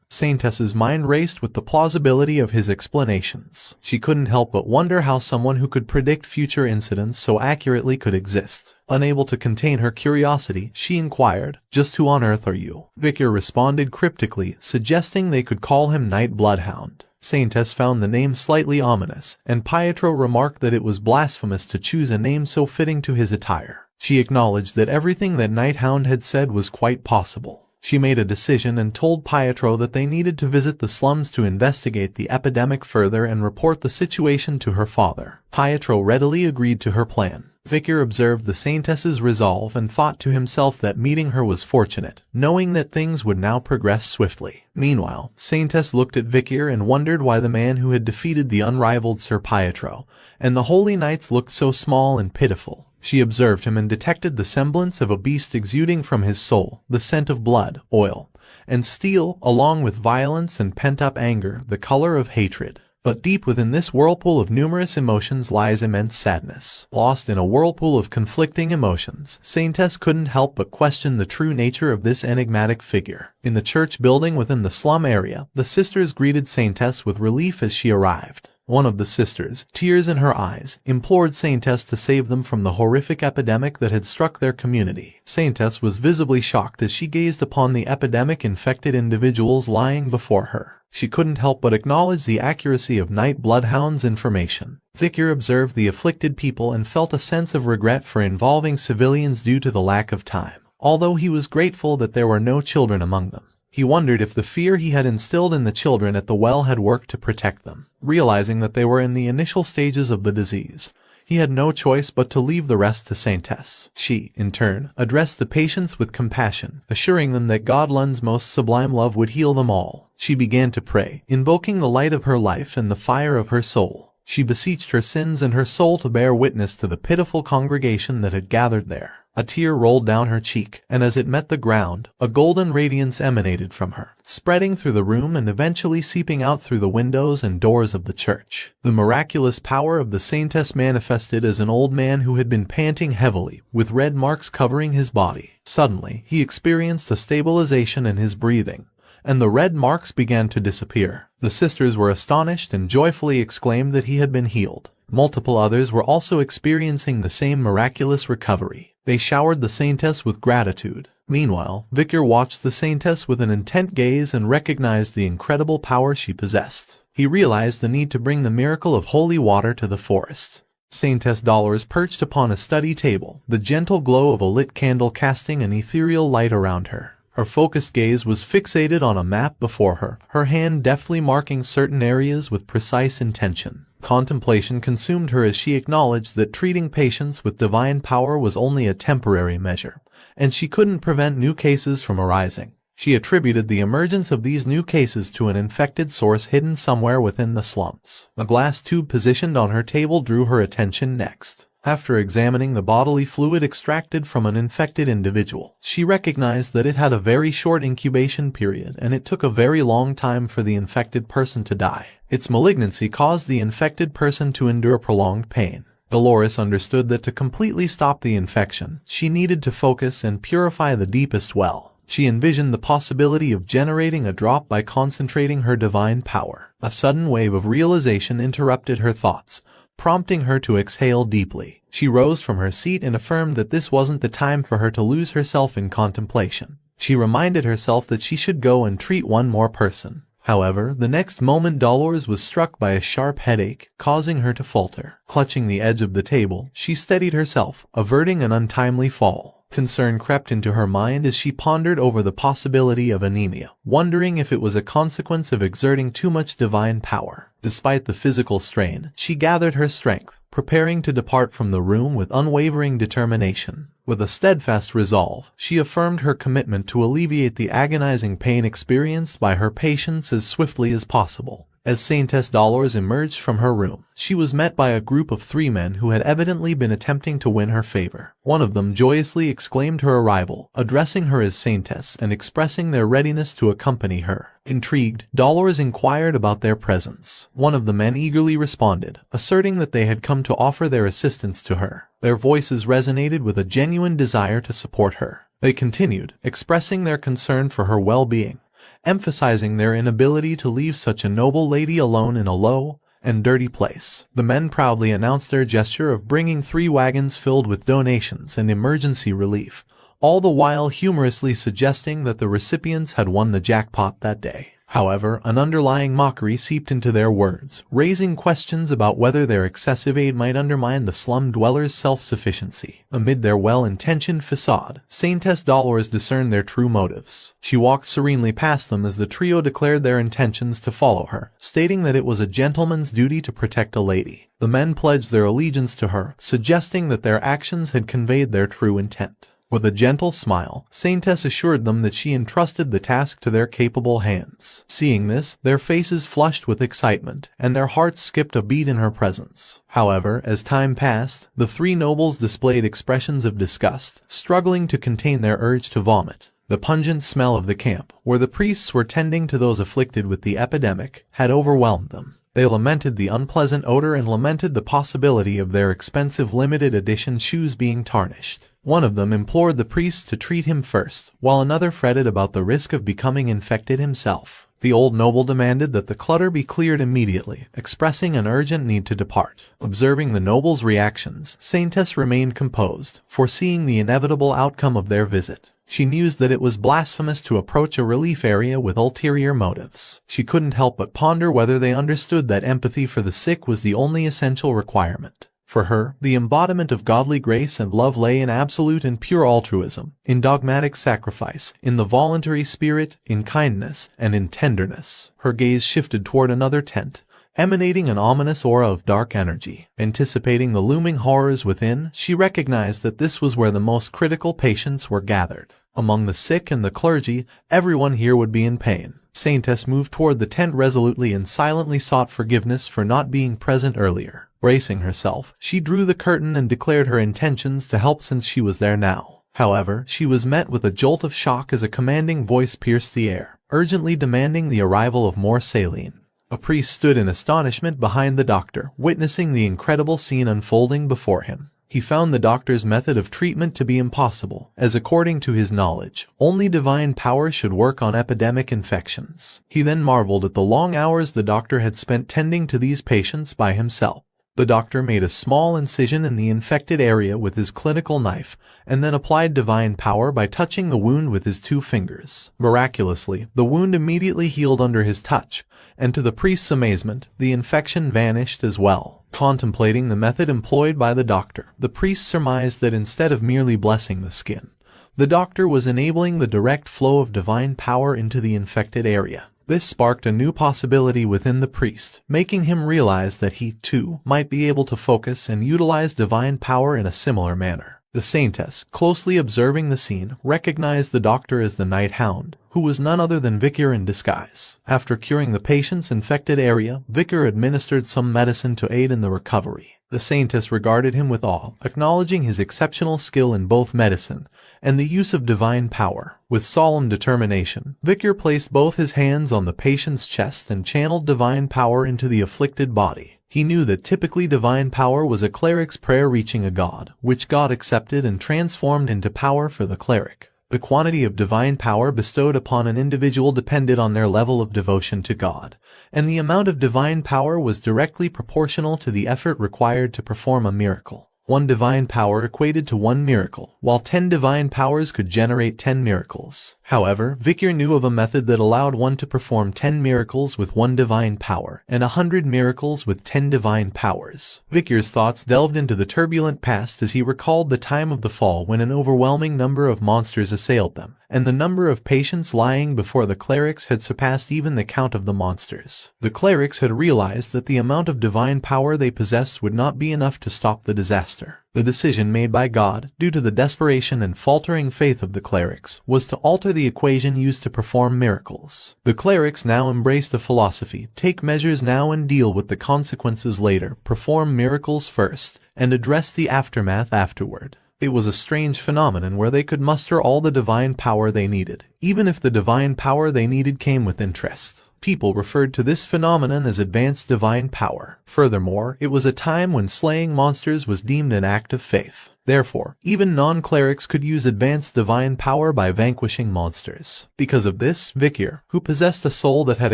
Saintess's mind raced with the plausibility of his explanations. She couldn't help but wonder how someone who could predict future incidents so accurately could exist. Unable to contain her curiosity, she inquired, "Just who on earth are you?" Vicar responded cryptically, suggesting they could call him Night Bloodhound. Saintess found the name slightly ominous, and Pietro remarked that it was blasphemous to choose a name so fitting to his attire. She acknowledged that everything that Night Hound had said was quite possible. She made a decision and told Pietro that they needed to visit the slums to investigate the epidemic further and report the situation to her father. Pietro readily agreed to her plan. Vicar observed the Saintess's resolve and thought to himself that meeting her was fortunate, knowing that things would now progress swiftly. Meanwhile, Saintess looked at Vicar and wondered why the man who had defeated the unrivaled Sir Pietro and the Holy Knights looked so small and pitiful. She observed him and detected the semblance of a beast exuding from his soul, the scent of blood, oil, and steel, along with violence and pent-up anger, the color of hatred. But deep within this whirlpool of numerous emotions lies immense sadness. Lost in a whirlpool of conflicting emotions, Saintess couldn't help but question the true nature of this enigmatic figure. In the church building within the slum area, the sisters greeted Saintess with relief as she arrived. One of the sisters, tears in her eyes, implored Saintess to save them from the horrific epidemic that had struck their community. Saintess was visibly shocked as she gazed upon the epidemic-infected individuals lying before her. She couldn't help but acknowledge the accuracy of Night Bloodhound's information. Vicar observed the afflicted people and felt a sense of regret for involving civilians due to the lack of time, although he was grateful that there were no children among them. He wondered if the fear he had instilled in the children at the well had worked to protect them. Realizing that they were in the initial stages of the disease, he had no choice but to leave the rest to Saintess. She, in turn, addressed the patients with compassion, assuring them that Godlund's most sublime love would heal them all. She began to pray, invoking the light of her life and the fire of her soul. She beseeched her sins and her soul to bear witness to the pitiful congregation that had gathered there. A tear rolled down her cheek, and as it met the ground, a golden radiance emanated from her, spreading through the room and eventually seeping out through the windows and doors of the church. The miraculous power of the Saintess manifested as an old man who had been panting heavily, with red marks covering his body. Suddenly, he experienced a stabilization in his breathing, and the red marks began to disappear. The sisters were astonished and joyfully exclaimed that he had been healed. Multiple others were also experiencing the same miraculous recovery. They showered the Saintess with gratitude. Meanwhile, Vicar watched the Saintess with an intent gaze and recognized the incredible power she possessed. He realized the need to bring the miracle of holy water to the forest. Saintess Dollars perched upon a study table, the gentle glow of a lit candle casting an ethereal light around her. Her focused gaze was fixated on a map before her, her hand deftly marking certain areas with precise intention. Contemplation consumed her as she acknowledged that treating patients with divine power was only a temporary measure, and she couldn't prevent new cases from arising. She attributed the emergence of these new cases to an infected source hidden somewhere within the slums. A glass tube positioned on her table drew her attention next. After examining the bodily fluid extracted from an infected individual, she recognized that it had a very short incubation period and it took a very long time for the infected person to die. Its malignancy caused the infected person to endure prolonged pain. Dolores understood that to completely stop the infection, she needed to focus and purify the deepest well. She envisioned the possibility of generating a drop by concentrating her divine power. A sudden wave of realization interrupted her thoughts, prompting her to exhale deeply. She rose from her seat and affirmed that this wasn't the time for her to lose herself in contemplation. She reminded herself that she should go and treat one more person. However, the next moment Dolores was struck by a sharp headache, causing her to falter. Clutching the edge of the table, she steadied herself, averting an untimely fall. Concern crept into her mind as she pondered over the possibility of anemia, wondering if it was a consequence of exerting too much divine power. Despite the physical strain, she gathered her strength, preparing to depart from the room with unwavering determination. With a steadfast resolve, she affirmed her commitment to alleviate the agonizing pain experienced by her patients as swiftly as possible. As Saintess Dolores emerged from her room, she was met by a group of 3 men who had evidently been attempting to win her favor. One of them joyously exclaimed her arrival, addressing her as Saintess and expressing their readiness to accompany her. Intrigued, Dolores inquired about their presence. One of the men eagerly responded, asserting that they had come to offer their assistance to her. Their voices resonated with a genuine desire to support her. They continued, expressing their concern for her well-being, emphasizing their inability to leave such a noble lady alone in a low and dirty place. The men proudly announced their gesture of bringing 3 wagons filled with donations and emergency relief, all the while humorously suggesting that the recipients had won the jackpot that day. However, an underlying mockery seeped into their words, raising questions about whether their excessive aid might undermine the slum dwellers' self-sufficiency. Amid their well-intentioned facade, Saintess Dolores discerned their true motives. She walked serenely past them as the trio declared their intentions to follow her, stating that it was a gentleman's duty to protect a lady. The men pledged their allegiance to her, suggesting that their actions had conveyed their true intent. With a gentle smile, Saintess assured them that she entrusted the task to their capable hands. Seeing this, their faces flushed with excitement, and their hearts skipped a beat in her presence. However, as time passed, the 3 nobles displayed expressions of disgust, struggling to contain their urge to vomit. The pungent smell of the camp, where the priests were tending to those afflicted with the epidemic, had overwhelmed them. They lamented the unpleasant odor and lamented the possibility of their expensive limited edition shoes being tarnished. One of them implored the priests to treat him first, while another fretted about the risk of becoming infected himself. The old noble demanded that the clutter be cleared immediately, expressing an urgent need to depart. Observing the noble's reactions, Saintess remained composed, foreseeing the inevitable outcome of their visit. She mused that it was blasphemous to approach a relief area with ulterior motives. She couldn't help but ponder whether they understood that empathy for the sick was the only essential requirement. For her, the embodiment of godly grace and love lay in absolute and pure altruism, in dogmatic sacrifice, in the voluntary spirit, in kindness, and in tenderness. Her gaze shifted toward another tent, emanating an ominous aura of dark energy. Anticipating the looming horrors within, she recognized that this was where the most critical patients were gathered. Among the sick and the clergy, everyone here would be in pain. Saintess moved toward the tent resolutely and silently sought forgiveness for not being present earlier. Bracing herself, she drew the curtain and declared her intentions to help since she was there now. However, she was met with a jolt of shock as a commanding voice pierced the air, urgently demanding the arrival of more saline. A priest stood in astonishment behind the doctor, witnessing the incredible scene unfolding before him. He found the doctor's method of treatment to be impossible, as according to his knowledge, only divine power should work on epidemic infections. He then marveled at the long hours the doctor had spent tending to these patients by himself. The doctor made a small incision in the infected area with his clinical knife, and then applied divine power by touching the wound with his 2 fingers. Miraculously, the wound immediately healed under his touch, and to the priest's amazement, the infection vanished as well. Contemplating the method employed by the doctor, the priest surmised that instead of merely blessing the skin, the doctor was enabling the direct flow of divine power into the infected area. This sparked a new possibility within the priest, making him realize that he, too, might be able to focus and utilize divine power in a similar manner. The saintess, closely observing the scene, recognized the doctor as the Night Hound, who was none other than Vicar in disguise. After curing the patient's infected area, Vicar administered some medicine to aid in the recovery. The saintess regarded him with awe, acknowledging his exceptional skill in both medicine and the use of divine power. With solemn determination, Vicar placed both his hands on the patient's chest and channeled divine power into the afflicted body. He knew that typically divine power was a cleric's prayer reaching a god, which God accepted and transformed into power for the cleric. The quantity of divine power bestowed upon an individual depended on their level of devotion to God, and the amount of divine power was directly proportional to the effort required to perform a miracle. One divine power equated to one miracle, while 10 divine powers could generate 10 miracles. However, Vikir knew of a method that allowed one to perform 10 miracles with 1 divine power, and 100 miracles with 10 divine powers. Vikir's thoughts delved into the turbulent past as he recalled the time of the fall when an overwhelming number of monsters assailed them, and the number of patients lying before the clerics had surpassed even the count of the monsters. The clerics had realized that the amount of divine power they possessed would not be enough to stop the disaster. The decision made by God, due to the desperation and faltering faith of the clerics, was to alter the equation used to perform miracles. The clerics now embraced a philosophy: take measures now and deal with the consequences later, perform miracles first, and address the aftermath afterward. It was a strange phenomenon where they could muster all the divine power they needed, even if the divine power they needed came with interest. People referred to this phenomenon as advanced divine power. Furthermore, it was a time when slaying monsters was deemed an act of faith. Therefore, even non-clerics could use advanced divine power by vanquishing monsters. Because of this, Vikir, who possessed a soul that had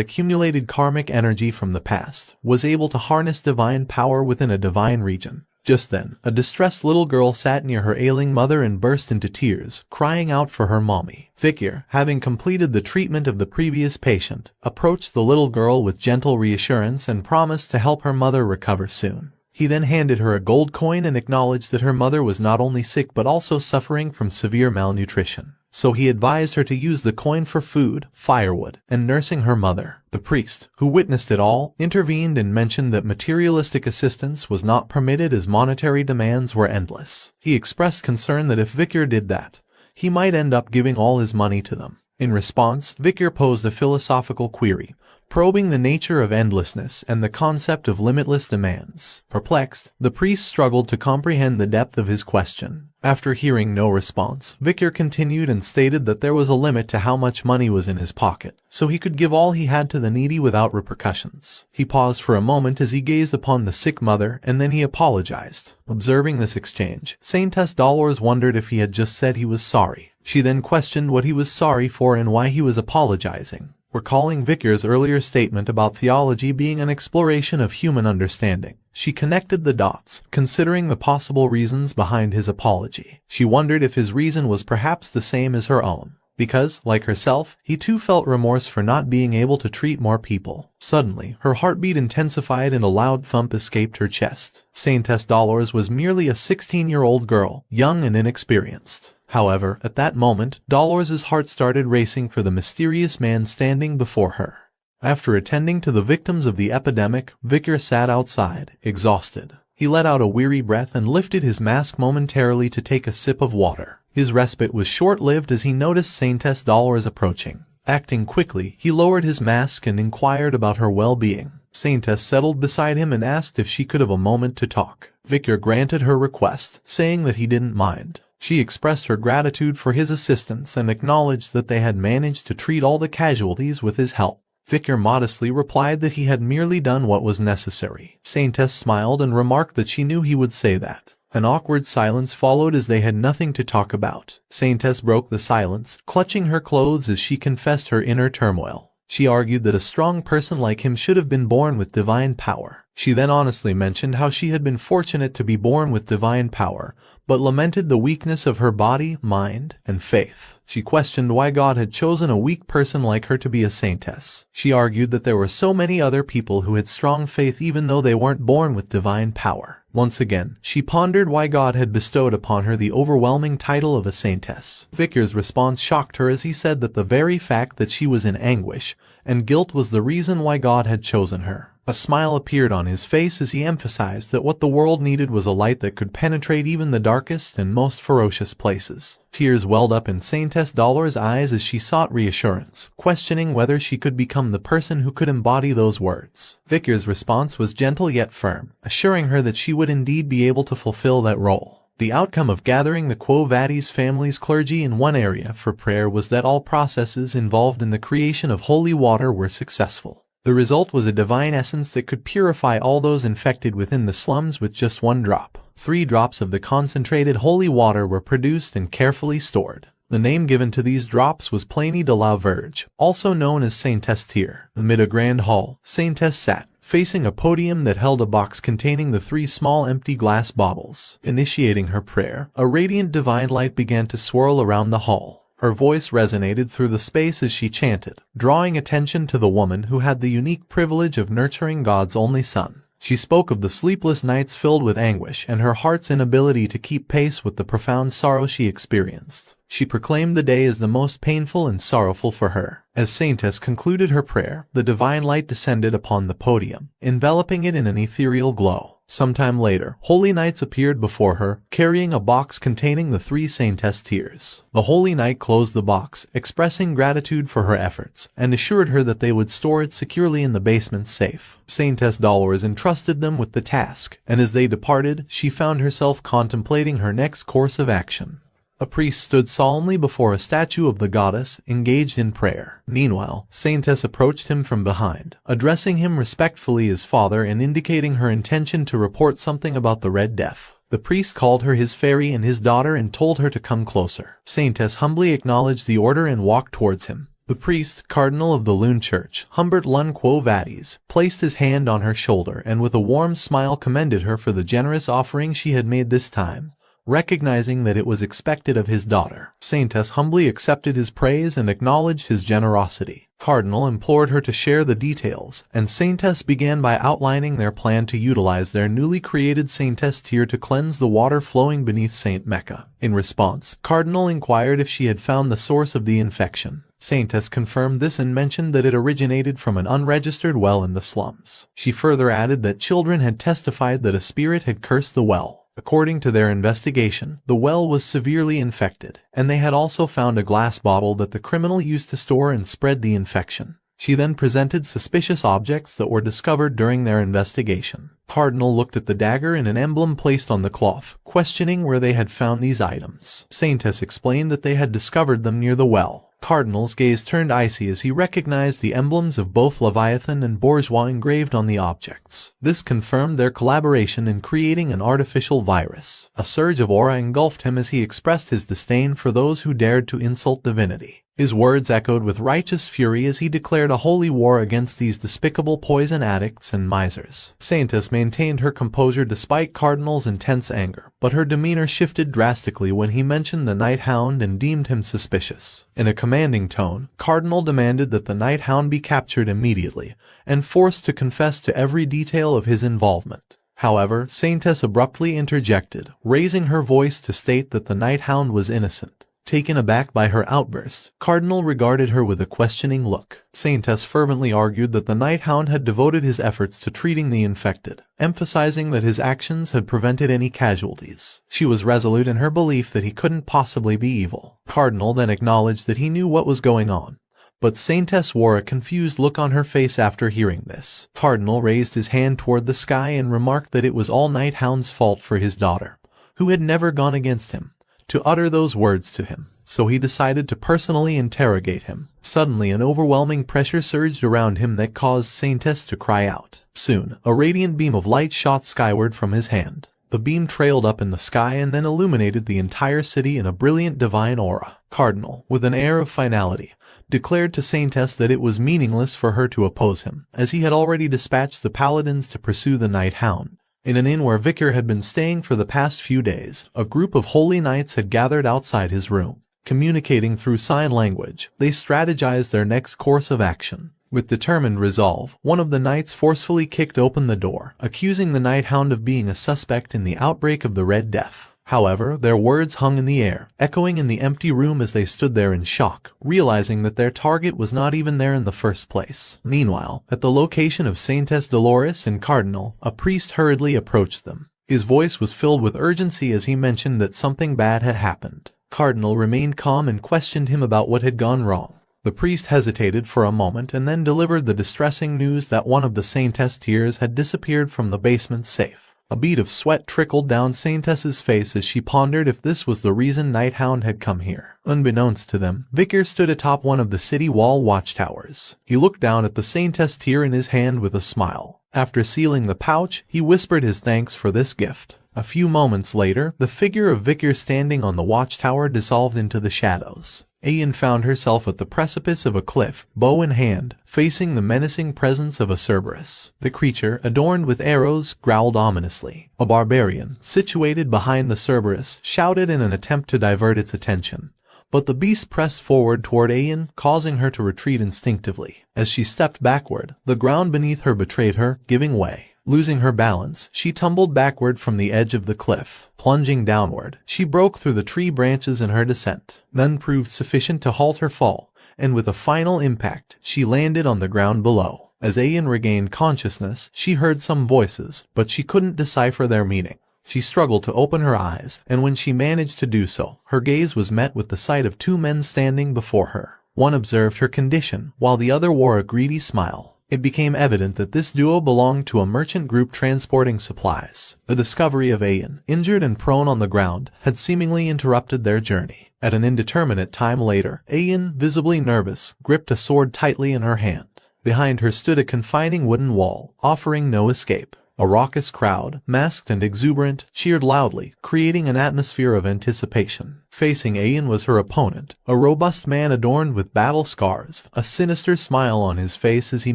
accumulated karmic energy from the past, was able to harness divine power within a divine region. Just then, a distressed little girl sat near her ailing mother and burst into tears, crying out for her mommy. Vikir, having completed the treatment of the previous patient, approached the little girl with gentle reassurance and promised to help her mother recover soon. He then handed her a gold coin and acknowledged that her mother was not only sick but also suffering from severe malnutrition. So he advised her to use the coin for food, firewood, and nursing her mother. The priest, who witnessed it all, intervened and mentioned that materialistic assistance was not permitted as monetary demands were endless. He expressed concern that if Vikir did that, he might end up giving all his money to them. In response, Vikir posed a philosophical query, probing the nature of endlessness and the concept of limitless demands. Perplexed, the priest struggled to comprehend the depth of his question. After hearing no response, Vikir continued and stated that there was a limit to how much money was in his pocket, so he could give all he had to the needy without repercussions. He paused for a moment as he gazed upon the sick mother, and then he apologized. Observing this exchange, Saintess Dolores wondered if he had just said he was sorry. She then questioned what he was sorry for and why he was apologizing. Recalling Vikir's earlier statement about theology being an exploration of human understanding, she connected the dots, considering the possible reasons behind his apology. She wondered if his reason was perhaps the same as her own, because, like herself, he too felt remorse for not being able to treat more people. Suddenly, her heartbeat intensified and a loud thump escaped her chest. Saintess Dolores was merely a 16-year-old girl, young and inexperienced. However, at that moment, Dolores's heart started racing for the mysterious man standing before her. After attending to the victims of the epidemic, Vikir sat outside, exhausted. He let out a weary breath and lifted his mask momentarily to take a sip of water. His respite was short-lived as he noticed Saintess Dolores approaching. Acting quickly, he lowered his mask and inquired about her well-being. Saintess settled beside him and asked if she could have a moment to talk. Vikir granted her request, saying that he didn't mind. She expressed her gratitude for his assistance and acknowledged that they had managed to treat all the casualties with his help. Vikir modestly replied that he had merely done what was necessary. Saintess smiled and remarked that she knew he would say that. An awkward silence followed as they had nothing to talk about. Saintess broke the silence, clutching her clothes as she confessed her inner turmoil. She argued that a strong person like him should have been born with divine power. She then honestly mentioned how she had been fortunate to be born with divine power, but lamented the weakness of her body, mind, and faith. She questioned why God had chosen a weak person like her to be a saintess. She argued that there were so many other people who had strong faith even though they weren't born with divine power. Once again, she pondered why God had bestowed upon her the overwhelming title of a saintess. Vikir's response shocked her as he said that the very fact that she was in anguish and guilt was the reason why God had chosen her. A smile appeared on his face as he emphasized that what the world needed was a light that could penetrate even the darkest and most ferocious places. Tears welled up in Saintess Dolores' eyes as she sought reassurance, questioning whether she could become the person who could embody those words. Vikir's response was gentle yet firm, assuring her that she would indeed be able to fulfill that role. The outcome of gathering the Quo Vadis family's clergy in one area for prayer was that all processes involved in the creation of holy water were successful. The result was a divine essence that could purify all those infected within the slums with just one drop. 3 drops of the concentrated holy water were produced and carefully stored. The name given to these drops was Pliny de la Verge, also known as Saintess Tyr. Amid a grand hall, Saintess sat, facing a podium that held a box containing the 3 small empty glass bottles. Initiating her prayer, a radiant divine light began to swirl around the hall. Her voice resonated through the space as she chanted, drawing attention to the woman who had the unique privilege of nurturing God's only son. She spoke of the sleepless nights filled with anguish and her heart's inability to keep pace with the profound sorrow she experienced. She proclaimed the day as the most painful and sorrowful for her. As Saintess concluded her prayer, the divine light descended upon the podium, enveloping it in an ethereal glow. Sometime later, holy knights appeared before her, carrying a box containing the 3 Saintess tears. The holy knight closed the box, expressing gratitude for her efforts, and assured her that they would store it securely in the basement's safe. Saintess Dolores entrusted them with the task, and as they departed, she found herself contemplating her next course of action. A priest stood solemnly before a statue of the goddess, engaged in prayer. Meanwhile, Saintess approached him from behind, addressing him respectfully as father and indicating her intention to report something about the Red Death. The priest called her his fairy and his daughter and told her to come closer. Saintess humbly acknowledged the order and walked towards him. The priest, Cardinal of the Loon Church, Humbert Lun Quo Vadis, placed his hand on her shoulder and with a warm smile commended her for the generous offering she had made this time. Recognizing that it was expected of his daughter, Saintess humbly accepted his praise and acknowledged his generosity. Cardinal implored her to share the details, and Saintess began by outlining their plan to utilize their newly created Saintess tier to cleanse the water flowing beneath Saint Mecca. In response, Cardinal inquired if she had found the source of the infection. Saintess confirmed this and mentioned that it originated from an unregistered well in the slums. She further added that children had testified that a spirit had cursed the well. According to their investigation, the well was severely infected, and they had also found a glass bottle that the criminal used to store and spread the infection. She then presented suspicious objects that were discovered during their investigation. Cardinal looked at the dagger and an emblem placed on the cloth, questioning where they had found these items. Saintess explained that they had discovered them near the well. Cardinal's gaze turned icy as he recognized the emblems of both Leviathan and Bourgeois engraved on the objects. This confirmed their collaboration in creating an artificial virus. A surge of aura engulfed him as he expressed his disdain for those who dared to insult divinity. His words echoed with righteous fury as he declared a holy war against these despicable poison addicts and misers. Saintess maintained her composure despite Cardinal's intense anger, but her demeanor shifted drastically when he mentioned the Night Hound and deemed him suspicious. In a commanding tone, Cardinal demanded that the Night Hound be captured immediately and forced to confess to every detail of his involvement. However, Saintess abruptly interjected, raising her voice to state that the Night Hound was innocent. Taken aback by her outburst, Cardinal regarded her with a questioning look. Saintess fervently argued that the Night Hound had devoted his efforts to treating the infected, emphasizing that his actions had prevented any casualties. She was resolute in her belief that he couldn't possibly be evil. Cardinal then acknowledged that he knew what was going on, but Saintess wore a confused look on her face after hearing this. Cardinal raised his hand toward the sky and remarked that it was all Night Hound's fault for his daughter, who had never gone against him, to utter those words to him. So he decided to personally interrogate him. Suddenly an overwhelming pressure surged around him that caused Saintess to cry out. Soon, a radiant beam of light shot skyward from his hand. The beam trailed up in the sky and then illuminated the entire city in a brilliant divine aura. Cardinal, with an air of finality, declared to Saintess that it was meaningless for her to oppose him, as he had already dispatched the paladins to pursue the Night Hound. In an inn where Vicar had been staying for the past few days, a group of holy knights had gathered outside his room. Communicating through sign language, they strategized their next course of action. With determined resolve, one of the knights forcefully kicked open the door, accusing the Night Hound of being a suspect in the outbreak of the Red Death. However, their words hung in the air, echoing in the empty room as they stood there in shock, realizing that their target was not even there in the first place. Meanwhile, at the location of Saintess Dolores and Cardinal, a priest hurriedly approached them. His voice was filled with urgency as he mentioned that something bad had happened. Cardinal remained calm and questioned him about what had gone wrong. The priest hesitated for a moment and then delivered the distressing news that one of the Saintess tears had disappeared from the basement safe. A bead of sweat trickled down Saintess's face as she pondered if this was the reason Night Hound had come here. Unbeknownst to them, Vicar stood atop one of the city wall watchtowers. He looked down at the Saintess tear in his hand with a smile. After sealing the pouch, he whispered his thanks for this gift. A few moments later, the figure of Vikir standing on the watchtower dissolved into the shadows. Ayan found herself at the precipice of a cliff, bow in hand, facing the menacing presence of a Cerberus. The creature, adorned with arrows, growled ominously. A barbarian, situated behind the Cerberus, shouted in an attempt to divert its attention. But the beast pressed forward toward Ayan, causing her to retreat instinctively. As she stepped backward, the ground beneath her betrayed her, giving way. Losing her balance, she tumbled backward from the edge of the cliff. Plunging downward, she broke through the tree branches in her descent. None proved sufficient to halt her fall, and with a final impact, she landed on the ground below. As Ayan regained consciousness, she heard some voices, but she couldn't decipher their meaning. She struggled to open her eyes, and when she managed to do so, her gaze was met with the sight of two men standing before her. One observed her condition, while the other wore a greedy smile. It became evident that this duo belonged to a merchant group transporting supplies. The discovery of Ayan, injured and prone on the ground, had seemingly interrupted their journey. At an indeterminate time later, Ayan, visibly nervous, gripped a sword tightly in her hand. Behind her stood a confining wooden wall, offering no escape. A raucous crowd, masked and exuberant, cheered loudly, creating an atmosphere of anticipation. Facing Ayan was her opponent, a robust man adorned with battle scars, a sinister smile on his face as he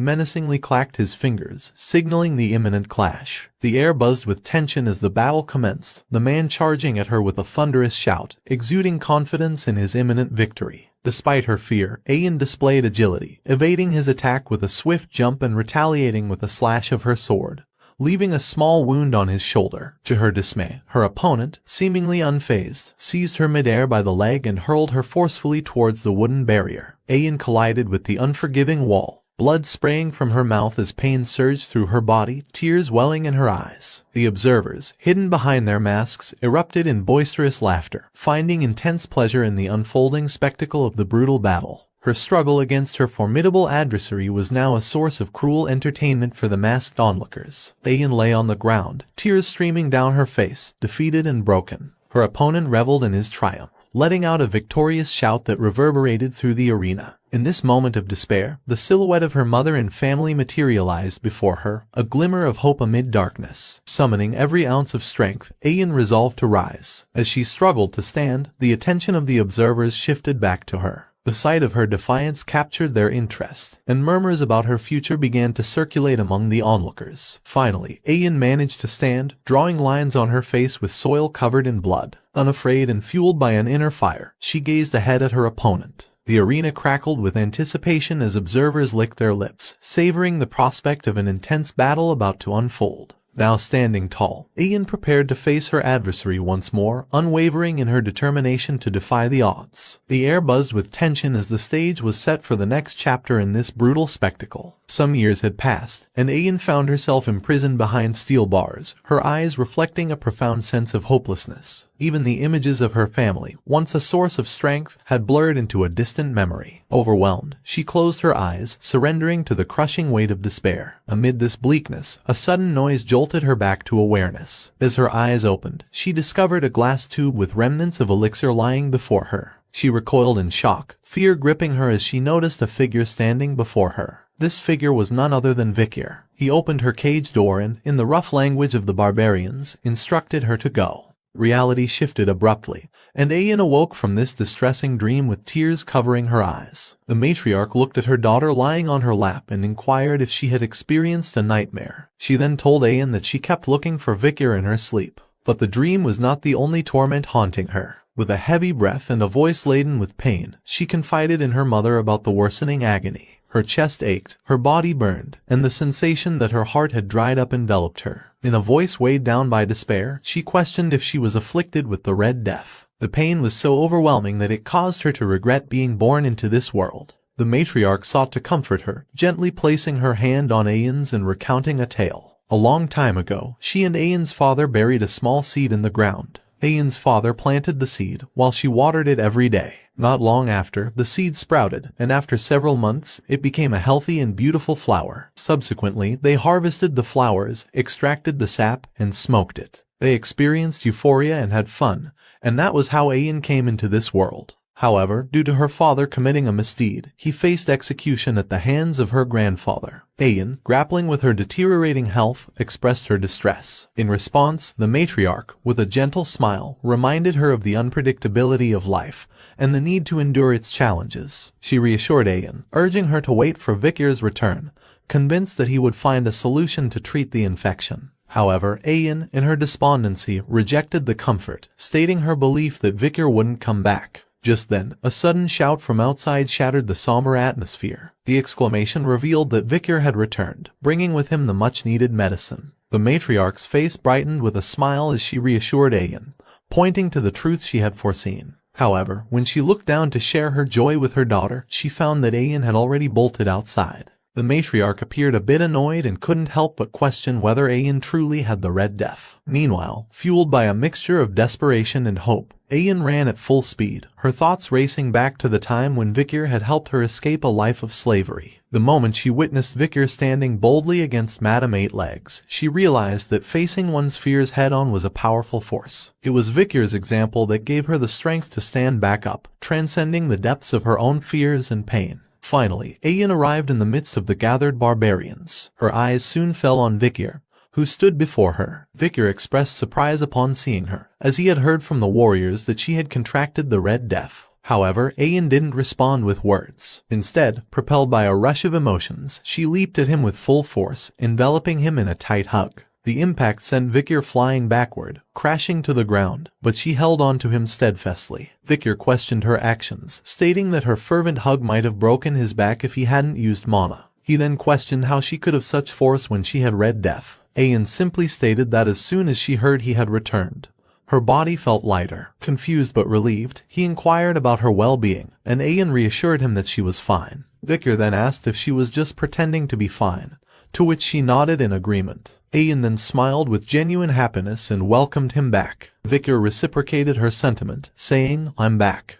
menacingly clacked his fingers, signaling the imminent clash. The air buzzed with tension as the battle commenced, the man charging at her with a thunderous shout, exuding confidence in his imminent victory. Despite her fear, Ayan displayed agility, evading his attack with a swift jump and retaliating with a slash of her sword, leaving a small wound on his shoulder. To her dismay, her opponent, seemingly unfazed, seized her midair by the leg and hurled her forcefully towards the wooden barrier. Ayan collided with the unforgiving wall, blood spraying from her mouth as pain surged through her body, tears welling in her eyes. The observers, hidden behind their masks, erupted in boisterous laughter, finding intense pleasure in the unfolding spectacle of the brutal battle. Her struggle against her formidable adversary was now a source of cruel entertainment for the masked onlookers. Ayan lay on the ground, tears streaming down her face, defeated and broken. Her opponent reveled in his triumph, letting out a victorious shout that reverberated through the arena. In this moment of despair, the silhouette of her mother and family materialized before her, a glimmer of hope amid darkness. Summoning every ounce of strength, Ayan resolved to rise. As she struggled to stand, the attention of the observers shifted back to her. The sight of her defiance captured their interest, and murmurs about her future began to circulate among the onlookers. Finally, Ayan managed to stand, drawing lines on her face with soil covered in blood. Unafraid and fueled by an inner fire, she gazed ahead at her opponent. The arena crackled with anticipation as observers licked their lips, savoring the prospect of an intense battle about to unfold. Now standing tall, Ayan prepared to face her adversary once more, unwavering in her determination to defy the odds. The air buzzed with tension as the stage was set for the next chapter in this brutal spectacle. Some years had passed, and Ayan found herself imprisoned behind steel bars, her eyes reflecting a profound sense of hopelessness. Even the images of her family, once a source of strength, had blurred into a distant memory. Overwhelmed, she closed her eyes, surrendering to the crushing weight of despair. Amid this bleakness, a sudden noise jolted her back to awareness. As her eyes opened, she discovered a glass tube with remnants of elixir lying before her. She recoiled in shock, fear gripping her as she noticed a figure standing before her. This figure was none other than Vikir. He opened her cage door and, in the rough language of the barbarians, instructed her to go. Reality shifted abruptly, and Ayan awoke from this distressing dream with tears covering her eyes. The matriarch looked at her daughter lying on her lap and inquired if she had experienced a nightmare. She then told Ayan that she kept looking for Vikir in her sleep. But the dream was not the only torment haunting her. With a heavy breath and a voice laden with pain, she confided in her mother about the worsening agony. Her chest ached, her body burned, and the sensation that her heart had dried up enveloped her. In a voice weighed down by despair, she questioned if she was afflicted with the Red Death. The pain was so overwhelming that it caused her to regret being born into this world. The matriarch sought to comfort her, gently placing her hand on Ayan's and recounting a tale. A long time ago, she and Ayan's father buried a small seed in the ground. Ayan's father planted the seed, while she watered it every day. Not long after, the seed sprouted, and after several months, it became a healthy and beautiful flower. Subsequently, they harvested the flowers, extracted the sap, and smoked it. They experienced euphoria and had fun, and that was how Ayan came into this world. However, due to her father committing a misdeed, he faced execution at the hands of her grandfather. Ayan, grappling with her deteriorating health, expressed her distress. In response, the matriarch, with a gentle smile, reminded her of the unpredictability of life and the need to endure its challenges. She reassured Ayan, urging her to wait for Vikir's return, convinced that he would find a solution to treat the infection. However, Ayan, in her despondency, rejected the comfort, stating her belief that Vikir wouldn't come back. Just then, a sudden shout from outside shattered the somber atmosphere. The exclamation revealed that Vikir had returned, bringing with him the much-needed medicine. The matriarch's face brightened with a smile as she reassured Ayan, pointing to the truth she had foreseen. However, when she looked down to share her joy with her daughter, she found that Ayan had already bolted outside. The matriarch appeared a bit annoyed and couldn't help but question whether Ayan truly had the Red Death. Meanwhile, fueled by a mixture of desperation and hope, Ayan ran at full speed, her thoughts racing back to the time when Vikir had helped her escape a life of slavery. The moment she witnessed Vikir standing boldly against Madame Eight Legs, she realized that facing one's fears head-on was a powerful force. It was Vikir's example that gave her the strength to stand back up, transcending the depths of her own fears and pain. Finally, Ayan arrived in the midst of the gathered barbarians. Her eyes soon fell on Vikir, who stood before her. Vikir expressed surprise upon seeing her, as he had heard from the warriors that she had contracted the Red Death. However, Ayan didn't respond with words. Instead, propelled by a rush of emotions, she leaped at him with full force, enveloping him in a tight hug. The impact sent Vikir flying backward, crashing to the ground, but she held on to him steadfastly. Vikir questioned her actions, stating that her fervent hug might have broken his back if he hadn't used mana. He then questioned how she could have such force when she had Red Death. Ayan simply stated that as soon as she heard he had returned, her body felt lighter. Confused but relieved, he inquired about her well-being, and Ayan reassured him that she was fine. Vikir then asked if she was just pretending to be fine, to which she nodded in agreement. Ayan then smiled with genuine happiness and welcomed him back. Vikir reciprocated her sentiment, saying, "I'm back."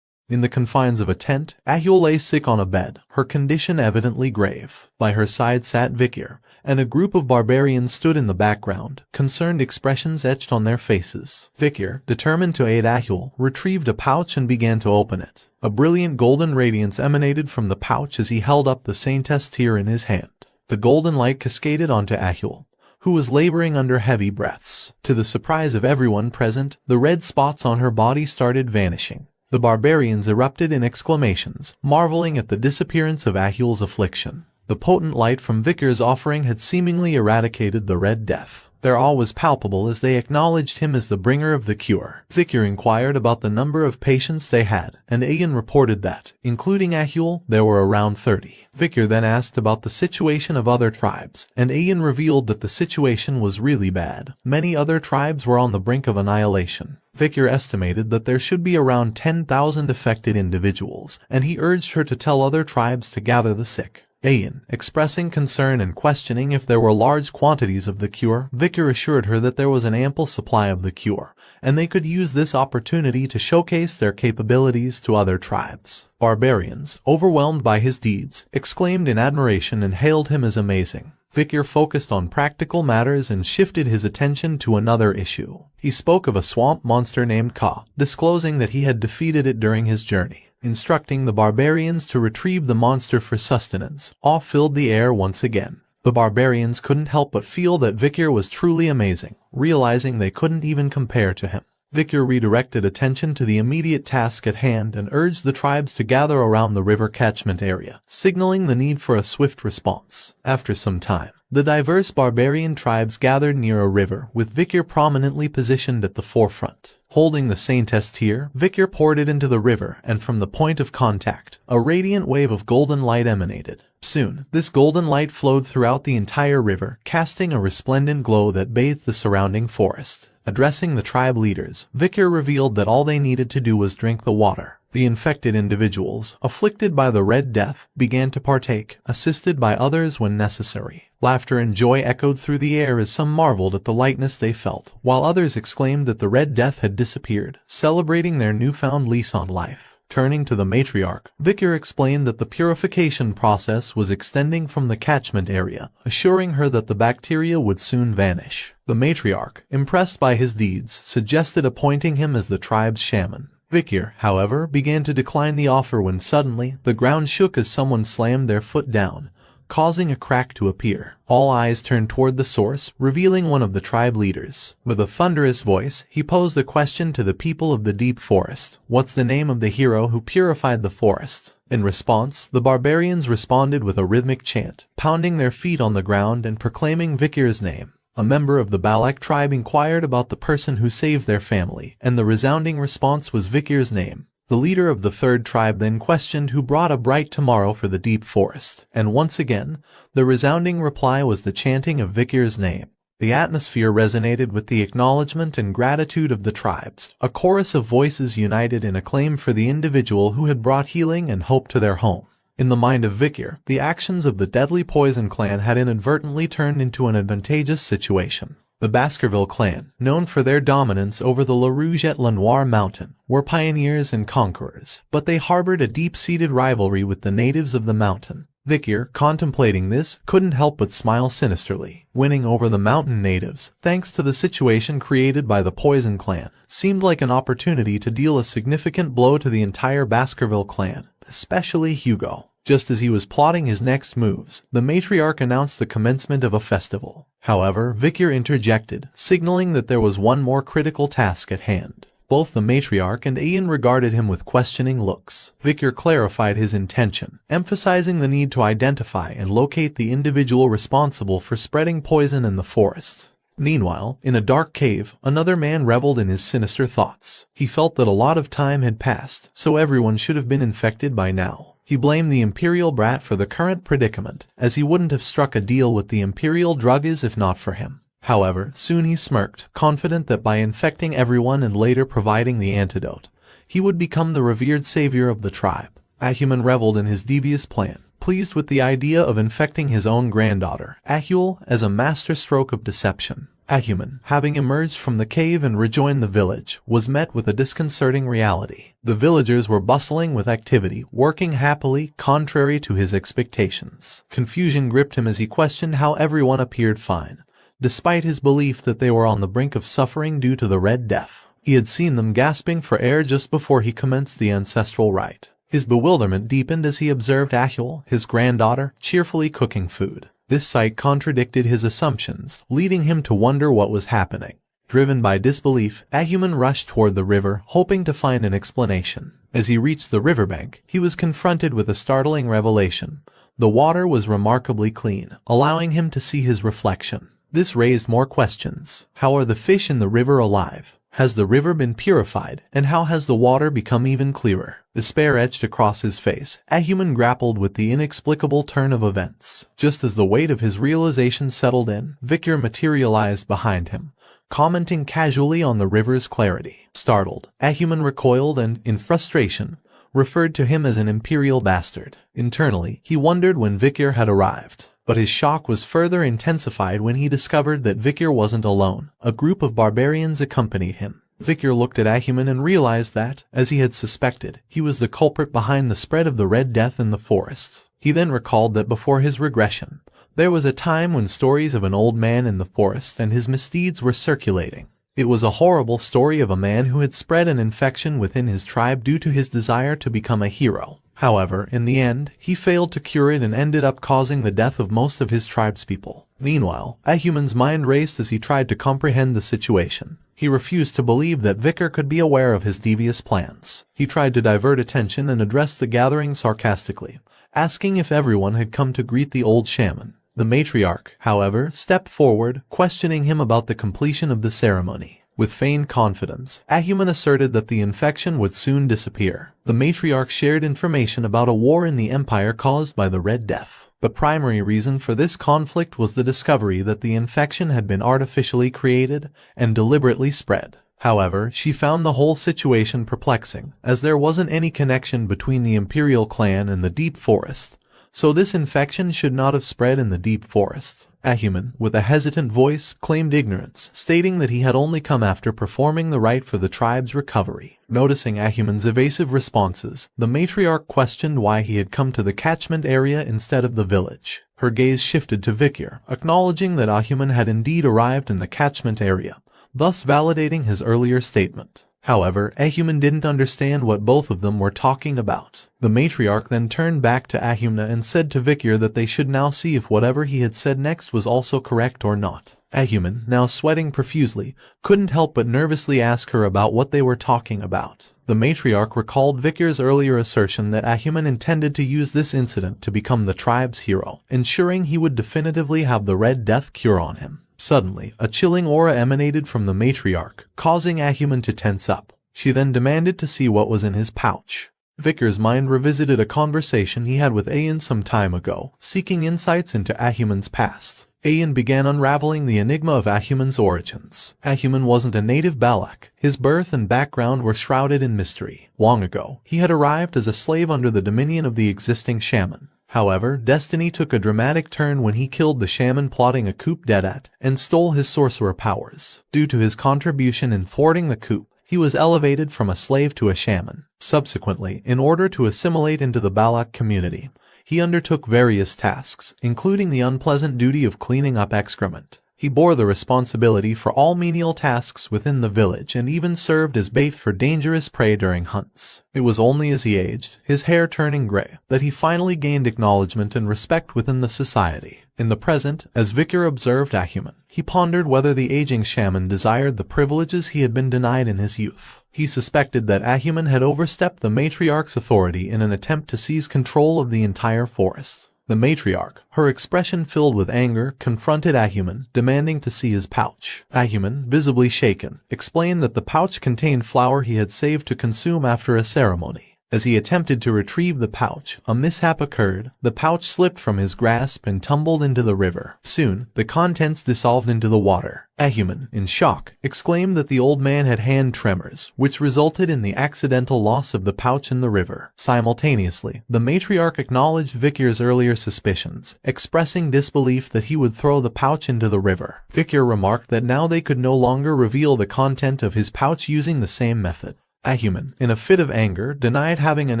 In the confines of a tent, Ahyul lay sick on a bed, her condition evidently grave. By her side sat Vikir, and a group of barbarians stood in the background, concerned expressions etched on their faces. Vikir, determined to aid Ahyul, retrieved a pouch and began to open it. A brilliant golden radiance emanated from the pouch as he held up the Saintess tear in his hand. The golden light cascaded onto Ahyul, who was laboring under heavy breaths. To the surprise of everyone present, the red spots on her body started vanishing. The barbarians erupted in exclamations, marveling at the disappearance of Ahyul's affliction. The potent light from Vikir's offering had seemingly eradicated the Red Death. Their awe was palpable as they acknowledged him as the bringer of the cure. Vikir inquired about the number of patients they had, and Ayan reported that, including Ahyul, there were around 30. Vikir then asked about the situation of other tribes, and Ayan revealed that the situation was really bad. Many other tribes were on the brink of annihilation. Vikir estimated that there should be around 10,000 affected individuals, and he urged her to tell other tribes to gather the sick. Ayan, expressing concern and questioning if there were large quantities of the cure, Vikir assured her that there was an ample supply of the cure, and they could use this opportunity to showcase their capabilities to other tribes. Barbarians, overwhelmed by his deeds, exclaimed in admiration and hailed him as amazing. Vikir focused on practical matters and shifted his attention to another issue. He spoke of a swamp monster named Ka, disclosing that he had defeated it during his journey. Instructing the barbarians to retrieve the monster for sustenance, awe filled the air once again. The barbarians couldn't help but feel that Vikir was truly amazing, realizing they couldn't even compare to him. Vikir redirected attention to the immediate task at hand and urged the tribes to gather around the river catchment area, signaling the need for a swift response. After some time, the diverse barbarian tribes gathered near a river, with Vikir prominently positioned at the forefront. Holding the Saintess tear, Vikir poured it into the river, and from the point of contact, a radiant wave of golden light emanated. Soon, this golden light flowed throughout the entire river, casting a resplendent glow that bathed the surrounding forest. Addressing the tribe leaders, Vikir revealed that all they needed to do was drink the water. The infected individuals, afflicted by the Red Death, began to partake, assisted by others when necessary. Laughter and joy echoed through the air as some marveled at the lightness they felt, while others exclaimed that the Red Death had disappeared, celebrating their newfound lease on life. Turning to the matriarch, Vikir explained that the purification process was extending from the catchment area, assuring her that the bacteria would soon vanish. The matriarch, impressed by his deeds, suggested appointing him as the tribe's shaman. Vikir, however, began to decline the offer when suddenly the ground shook as someone slammed their foot down, causing a crack to appear. All eyes turned toward the source, revealing one of the tribe leaders. With a thunderous voice, he posed a question to the people of the deep forest. What's the name of the hero who purified the forest? In response, the barbarians responded with a rhythmic chant, pounding their feet on the ground and proclaiming Vikir's name. A member of the Balak tribe inquired about the person who saved their family, and the resounding response was Vikir's name. The leader of the third tribe then questioned who brought a bright tomorrow for the deep forest, and once again, the resounding reply was the chanting of Vikir's name. The atmosphere resonated with the acknowledgement and gratitude of the tribes. A chorus of voices united in acclaim for the individual who had brought healing and hope to their home. In the mind of Vikir, the actions of the deadly Poison clan had inadvertently turned into an advantageous situation. The Baskerville clan, known for their dominance over the La Rouge et La Noire mountain, were pioneers and conquerors, but they harbored a deep-seated rivalry with the natives of the mountain. Vikir, contemplating this, couldn't help but smile sinisterly. Winning over the mountain natives, thanks to the situation created by the Poison clan, seemed like an opportunity to deal a significant blow to the entire Baskerville clan, especially Hugo. Just as he was plotting his next moves, the matriarch announced the commencement of a festival. However, Vikir interjected, signaling that there was one more critical task at hand. Both the matriarch and Ian regarded him with questioning looks. Vikir clarified his intention, emphasizing the need to identify and locate the individual responsible for spreading poison in the forest. Meanwhile, in a dark cave, another man reveled in his sinister thoughts. He felt that a lot of time had passed, so everyone should have been infected by now. He blamed the Imperial brat for the current predicament, as he wouldn't have struck a deal with the Imperial druggies if not for him. However, soon he smirked, confident that by infecting everyone and later providing the antidote, he would become the revered savior of the tribe. Ahuman reveled in his devious plan, pleased with the idea of infecting his own granddaughter, Ahul, as a masterstroke of deception. Ahuman, having emerged from the cave and rejoined the village, was met with a disconcerting reality. The villagers were bustling with activity, working happily, contrary to his expectations. Confusion gripped him as he questioned how everyone appeared fine, despite his belief that they were on the brink of suffering due to the Red Death. He had seen them gasping for air just before he commenced the ancestral rite. His bewilderment deepened as he observed Ahul, his granddaughter, cheerfully cooking food. This sight contradicted his assumptions, leading him to wonder what was happening. Driven by disbelief, Ahuman rushed toward the river, hoping to find an explanation. As he reached the riverbank, he was confronted with a startling revelation. The water was remarkably clean, allowing him to see his reflection. This raised more questions. How are the fish in the river alive? Has the river been purified, and how has the water become even clearer? Despair etched across his face. Ahuman grappled with the inexplicable turn of events. Just as the weight of his realization settled in, Vikir materialized behind him, commenting casually on the river's clarity. Startled, Ahuman recoiled and, in frustration, referred to him as an imperial bastard. Internally, he wondered when Vikir had arrived. But his shock was further intensified when he discovered that Vikir wasn't alone. A group of barbarians accompanied him. Vikir looked at Ahuman and realized that, as he had suspected, he was the culprit behind the spread of the Red Death in the forests. He then recalled that before his regression, there was a time when stories of an old man in the forest and his misdeeds were circulating. It was a horrible story of a man who had spread an infection within his tribe due to his desire to become a hero. However, in the end, he failed to cure it and ended up causing the death of most of his tribespeople. Meanwhile, Ahuman's mind raced as he tried to comprehend the situation. He refused to believe that Vikir could be aware of his devious plans. He tried to divert attention and address the gathering sarcastically, asking if everyone had come to greet the old shaman. The matriarch, however, stepped forward, questioning him about the completion of the ceremony. With feigned confidence, Ahuman asserted that the infection would soon disappear. The matriarch shared information about a war in the empire caused by the Red Death. The primary reason for this conflict was the discovery that the infection had been artificially created and deliberately spread. However, she found the whole situation perplexing, as there wasn't any connection between the Imperial clan and the Deep Forest, so this infection should not have spread in the Deep Forest. Ahuman, with a hesitant voice, claimed ignorance, stating that he had only come after performing the rite for the tribe's recovery. Noticing Ahuman's evasive responses, the matriarch questioned why he had come to the catchment area instead of the village. Her gaze shifted to Vikir, acknowledging that Ahuman had indeed arrived in the catchment area, thus validating his earlier statement. However, Ahuman didn't understand what both of them were talking about. The matriarch then turned back to Ahumna and said to Vikir that they should now see if whatever he had said next was also correct or not. Ahuman, now sweating profusely, couldn't help but nervously ask her about what they were talking about. The matriarch recalled Vikir's earlier assertion that Ahuman intended to use this incident to become the tribe's hero, ensuring he would definitively have the Red Death cure on him. Suddenly, a chilling aura emanated from the matriarch, causing Ahuman to tense up. She then demanded to see what was in his pouch. Vikir's mind revisited a conversation he had with Ayan some time ago, seeking insights into Ahuman's past. Ayan began unraveling the enigma of Ahuman's origins. Ahuman wasn't a native Balak. His birth and background were shrouded in mystery. Long ago, he had arrived as a slave under the dominion of the existing shaman. However, destiny took a dramatic turn when he killed the shaman plotting a coup d'etat and stole his sorcerer powers. Due to his contribution in thwarting the coup, he was elevated from a slave to a shaman. Subsequently, in order to assimilate into the Balak community, he undertook various tasks, including the unpleasant duty of cleaning up excrement. He bore the responsibility for all menial tasks within the village and even served as bait for dangerous prey during hunts. It was only as he aged, his hair turning gray, that he finally gained acknowledgement and respect within the society. In the present, as Vikir observed Ahuman, he pondered whether the aging shaman desired the privileges he had been denied in his youth. He suspected that Ahuman had overstepped the matriarch's authority in an attempt to seize control of the entire forest. The matriarch, her expression filled with anger, confronted Ahuman, demanding to see his pouch. Ahuman, visibly shaken, explained that the pouch contained flour he had saved to consume after a ceremony. As he attempted to retrieve the pouch, a mishap occurred. The pouch slipped from his grasp and tumbled into the river. Soon, the contents dissolved into the water. Ahuman, in shock, exclaimed that the old man had hand tremors, which resulted in the accidental loss of the pouch in the river. Simultaneously, the matriarch acknowledged Vikir's earlier suspicions, expressing disbelief that he would throw the pouch into the river. Vikir remarked that now they could no longer reveal the content of his pouch using the same method. Ahuman, in a fit of anger, denied having an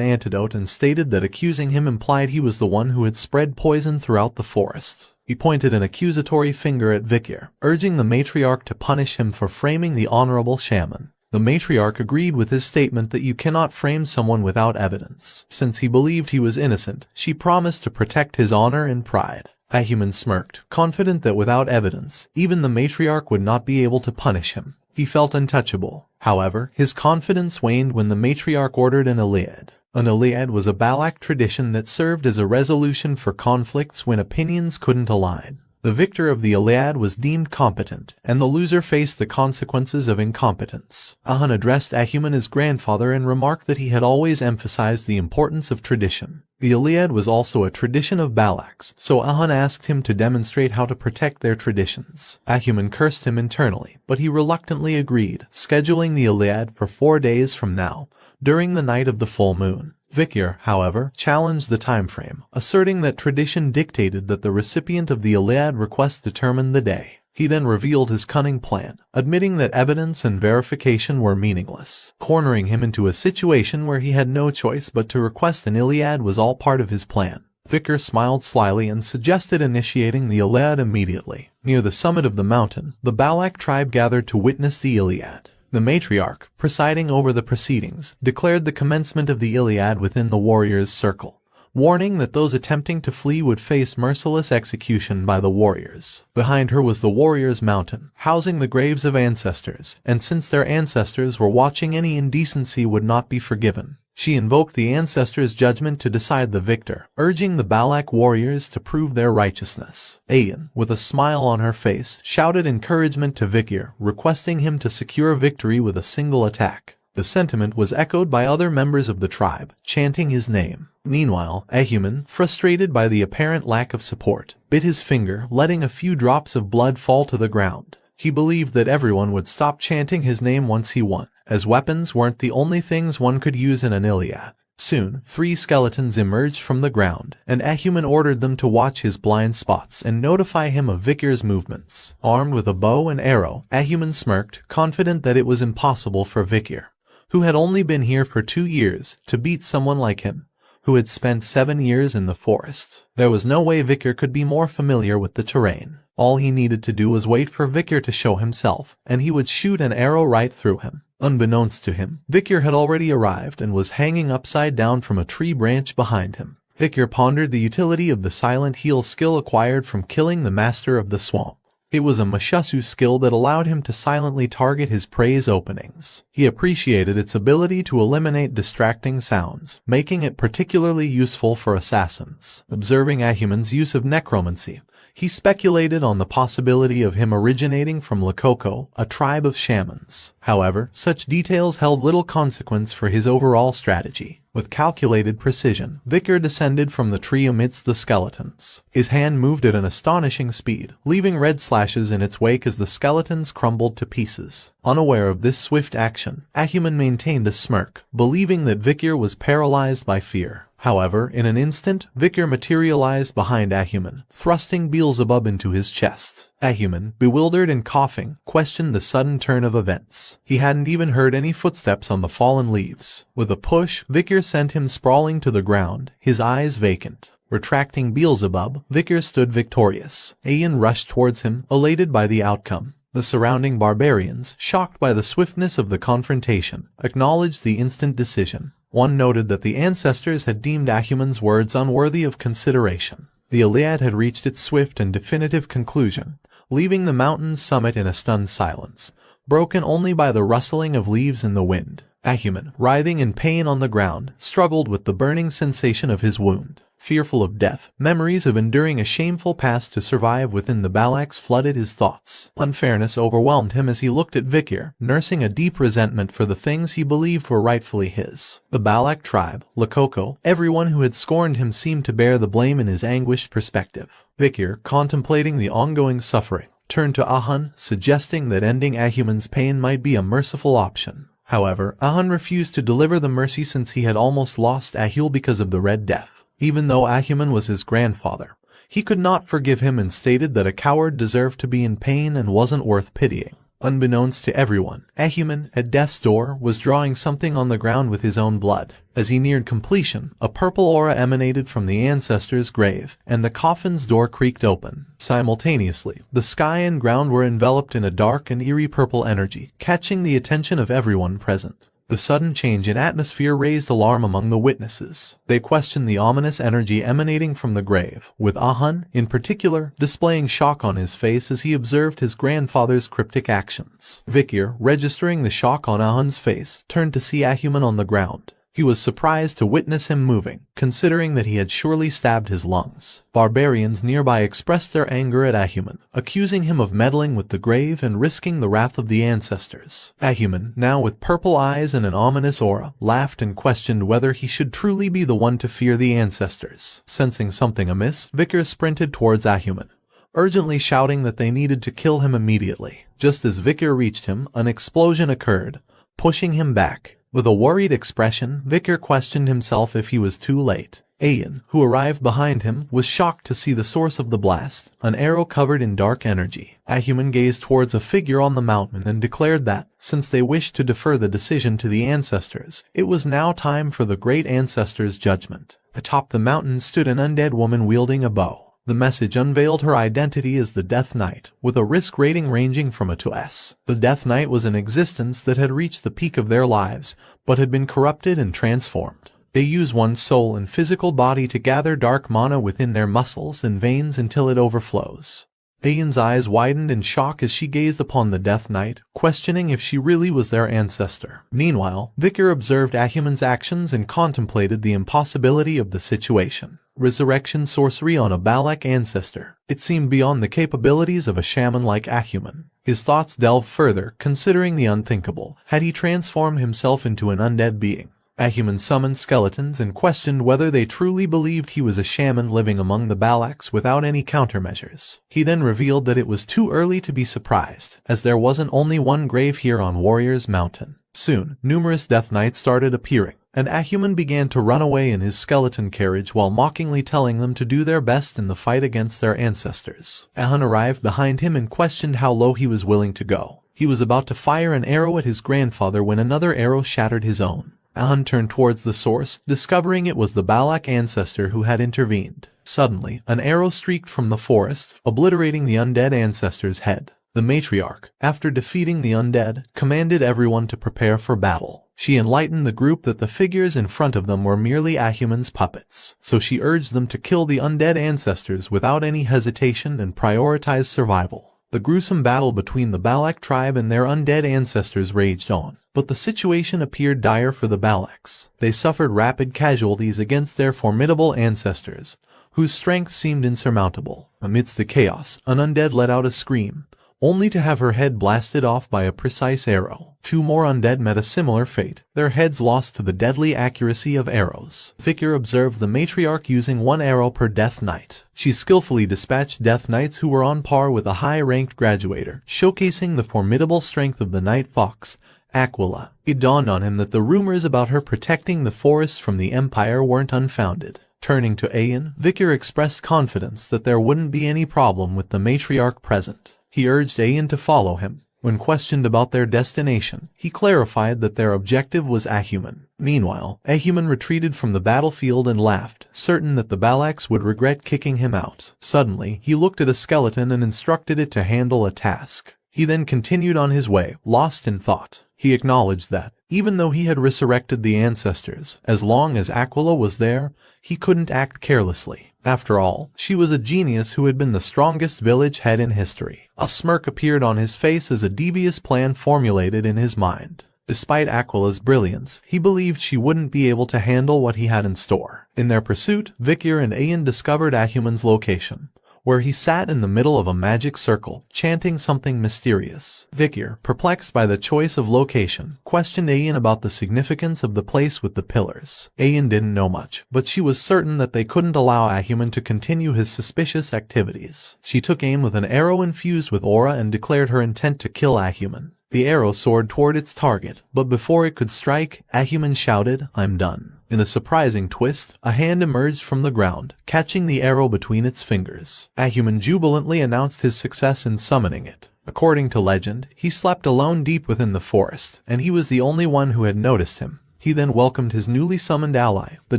antidote and stated that accusing him implied he was the one who had spread poison throughout the forest. He pointed an accusatory finger at Vikir, urging the matriarch to punish him for framing the honorable shaman. The matriarch agreed with his statement that you cannot frame someone without evidence. Since he believed he was innocent, she promised to protect his honor and pride. Ahuman smirked, confident that without evidence, even the matriarch would not be able to punish him. He felt untouchable. However, his confidence waned when the matriarch ordered an Iliad. An Iliad was a Balak tradition that served as a resolution for conflicts when opinions couldn't align. The victor of the Iliad was deemed competent, and the loser faced the consequences of incompetence. Ahun addressed Ahuman as grandfather and remarked that he had always emphasized the importance of tradition. The Iliad was also a tradition of Balak's, so Ahun asked him to demonstrate how to protect their traditions. Ahuman cursed him internally, but he reluctantly agreed, scheduling the Iliad for 4 days from now, during the night of the full moon. Vikir, however, challenged the time frame, asserting that tradition dictated that the recipient of the Iliad request determine the day. He then revealed his cunning plan, admitting that evidence and verification were meaningless. Cornering him into a situation where he had no choice but to request an Iliad was all part of his plan. Vikir smiled slyly and suggested initiating the Iliad immediately. Near the summit of the mountain, the Balak tribe gathered to witness the Iliad. The matriarch, presiding over the proceedings, declared the commencement of the Iliad within the warriors' circle, warning that those attempting to flee would face merciless execution by the warriors. Behind her was the warriors' mountain, housing the graves of ancestors, and since their ancestors were watching, any indecency would not be forgiven. She invoked the ancestors' judgment to decide the victor, urging the Balak warriors to prove their righteousness. Ayan, with a smile on her face, shouted encouragement to Vikir, requesting him to secure victory with a single attack. The sentiment was echoed by other members of the tribe, chanting his name. Meanwhile, Ahuman, frustrated by the apparent lack of support, bit his finger, letting a few drops of blood fall to the ground. He believed that everyone would stop chanting his name once he won, as weapons weren't the only things one could use in an Iliad. Soon, 3 skeletons emerged from the ground, and Ahuman ordered them to watch his blind spots and notify him of Vikir's movements. Armed with a bow and arrow, Ahuman smirked, confident that it was impossible for Vikir, who had only been here for 2 years, to beat someone like him, who had spent 7 years in the forest. There was no way Vikir could be more familiar with the terrain. All he needed to do was wait for Vikir to show himself, and he would shoot an arrow right through him. Unbeknownst to him, Vikir had already arrived and was hanging upside down from a tree branch behind him. Vikir pondered the utility of the silent heal skill acquired from killing the master of the swamp. It was a Mushasu skill that allowed him to silently target his prey's openings. He appreciated its ability to eliminate distracting sounds, making it particularly useful for assassins. Observing Ahuman's use of necromancy, he speculated on the possibility of him originating from Lakoko, a tribe of shamans. However, such details held little consequence for his overall strategy. With calculated precision, Vikir descended from the tree amidst the skeletons. His hand moved at an astonishing speed, leaving red slashes in its wake as the skeletons crumbled to pieces. Unaware of this swift action, Ahuman maintained a smirk, believing that Vikir was paralyzed by fear. However, in an instant, Vikir materialized behind Ahuman, thrusting Beelzebub into his chest. Ahuman, bewildered and coughing, questioned the sudden turn of events. He hadn't even heard any footsteps on the fallen leaves. With a push, Vikir sent him sprawling to the ground, his eyes vacant. Retracting Beelzebub, Vikir stood victorious. Ayan rushed towards him, elated by the outcome. The surrounding barbarians, shocked by the swiftness of the confrontation, acknowledged the instant decision. One noted that the ancestors had deemed Ahuman's words unworthy of consideration. The Iliad had reached its swift and definitive conclusion, leaving the mountain's summit in a stunned silence, broken only by the rustling of leaves in the wind. Ahuman, writhing in pain on the ground, struggled with the burning sensation of his wound. Fearful of death, memories of enduring a shameful past to survive within the Balax flooded his thoughts. Unfairness overwhelmed him as he looked at Vikir, nursing a deep resentment for the things he believed were rightfully his. The Balak tribe, Lakoko, everyone who had scorned him seemed to bear the blame in his anguished perspective. Vikir, contemplating the ongoing suffering, turned to Ahun, suggesting that ending Ahuman's pain might be a merciful option. However, Ahun refused to deliver the mercy since he had almost lost Ahul because of the Red Death. Even though Ahuman was his grandfather, he could not forgive him and stated that a coward deserved to be in pain and wasn't worth pitying. Unbeknownst to everyone, Ahuman, at death's door, was drawing something on the ground with his own blood. As he neared completion, a purple aura emanated from the ancestor's grave, and the coffin's door creaked open. Simultaneously, the sky and ground were enveloped in a dark and eerie purple energy, catching the attention of everyone present. The sudden change in atmosphere raised alarm among the witnesses. They questioned the ominous energy emanating from the grave, with Ahun, in particular, displaying shock on his face as he observed his grandfather's cryptic actions. Vikir, registering the shock on Ahun's face, turned to see Ahuman on the ground. He was surprised to witness him moving, considering that he had surely stabbed his lungs. Barbarians nearby expressed their anger at Ahuman, accusing him of meddling with the grave and risking the wrath of the ancestors. Ahuman, now with purple eyes and an ominous aura, laughed and questioned whether he should truly be the one to fear the ancestors. Sensing something amiss, Vikir sprinted towards Ahuman, urgently shouting that they needed to kill him immediately. Just as Vikir reached him, an explosion occurred, pushing him back. With a worried expression, Vikir questioned himself if he was too late. Ayan, who arrived behind him, was shocked to see the source of the blast, an arrow covered in dark energy. Ahuman gazed towards a figure on the mountain and declared that, since they wished to defer the decision to the ancestors, it was now time for the great ancestors' judgment. Atop the mountain stood an undead woman wielding a bow. The message unveiled her identity as the Death Knight, with a risk rating ranging from A to S. The Death Knight was an existence that had reached the peak of their lives, but had been corrupted and transformed. They use one's soul and physical body to gather dark mana within their muscles and veins until it overflows. Ayan's eyes widened in shock as she gazed upon the Death Knight, questioning if she really was their ancestor. Meanwhile, Vikir observed Ahuman's actions and contemplated the impossibility of the situation. Resurrection sorcery on a Balak ancestor. It seemed beyond the capabilities of a shaman like Ahuman. His thoughts delved further, considering the unthinkable. Had he transformed himself into an undead being? Ahuman summoned skeletons and questioned whether they truly believed he was a shaman living among the Balaks without any countermeasures. He then revealed that it was too early to be surprised, as there wasn't only one grave here on Warrior's Mountain. Soon, numerous Death Knights started appearing, and Ahuman began to run away in his skeleton carriage while mockingly telling them to do their best in the fight against their ancestors. Ahun arrived behind him and questioned how low he was willing to go. He was about to fire an arrow at his grandfather when another arrow shattered his own. Ahun turned towards the source, discovering it was the Balak ancestor who had intervened. Suddenly, an arrow streaked from the forest, obliterating the undead ancestor's head. The matriarch, after defeating the undead, commanded everyone to prepare for battle. She enlightened the group that the figures in front of them were merely Ahuman's puppets, so she urged them to kill the undead ancestors without any hesitation and prioritize survival. The gruesome battle between the Balak tribe and their undead ancestors raged on, but the situation appeared dire for the Balaks. They suffered rapid casualties against their formidable ancestors, whose strength seemed insurmountable. Amidst the chaos, an undead let out a scream, only to have her head blasted off by a precise arrow. 2 more undead met a similar fate, their heads lost to the deadly accuracy of arrows. Vicar observed the matriarch using 1 arrow per Death Knight. She skillfully dispatched Death Knights who were on par with a high-ranked graduator, showcasing the formidable strength of the Night Fox, Aquila. It dawned on him that the rumors about her protecting the forests from the Empire weren't unfounded. Turning to Ayan, Vicar expressed confidence that there wouldn't be any problem with the matriarch present. He urged Ayan to follow him. When questioned about their destination, he clarified that their objective was Ahuman. Meanwhile, Ahuman retreated from the battlefield and laughed, certain that the Balaks would regret kicking him out. Suddenly, he looked at a skeleton and instructed it to handle a task. He then continued on his way, lost in thought. He acknowledged that, even though he had resurrected the ancestors, as long as Aquila was there, he couldn't act carelessly. After all, she was a genius who had been the strongest village head in history. A smirk appeared on his face as a devious plan formulated in his mind. Despite Aquila's brilliance, he believed she wouldn't be able to handle what he had in store. In their pursuit, Vicar and Ayan discovered Ahuman's location, where he sat in the middle of a magic circle, chanting something mysterious. Vicar, perplexed by the choice of location, questioned Ayan about the significance of the place with the pillars. Ayan didn't know much, but she was certain that they couldn't allow Ahuman to continue his suspicious activities. She took aim with an arrow infused with aura and declared her intent to kill Ahuman. The arrow soared toward its target, but before it could strike, Ahuman shouted, "I'm done." In a surprising twist, a hand emerged from the ground, catching the arrow between its fingers. Ahuman jubilantly announced his success in summoning it. According to legend, he slept alone deep within the forest, and he was the only one who had noticed him. He then welcomed his newly summoned ally, the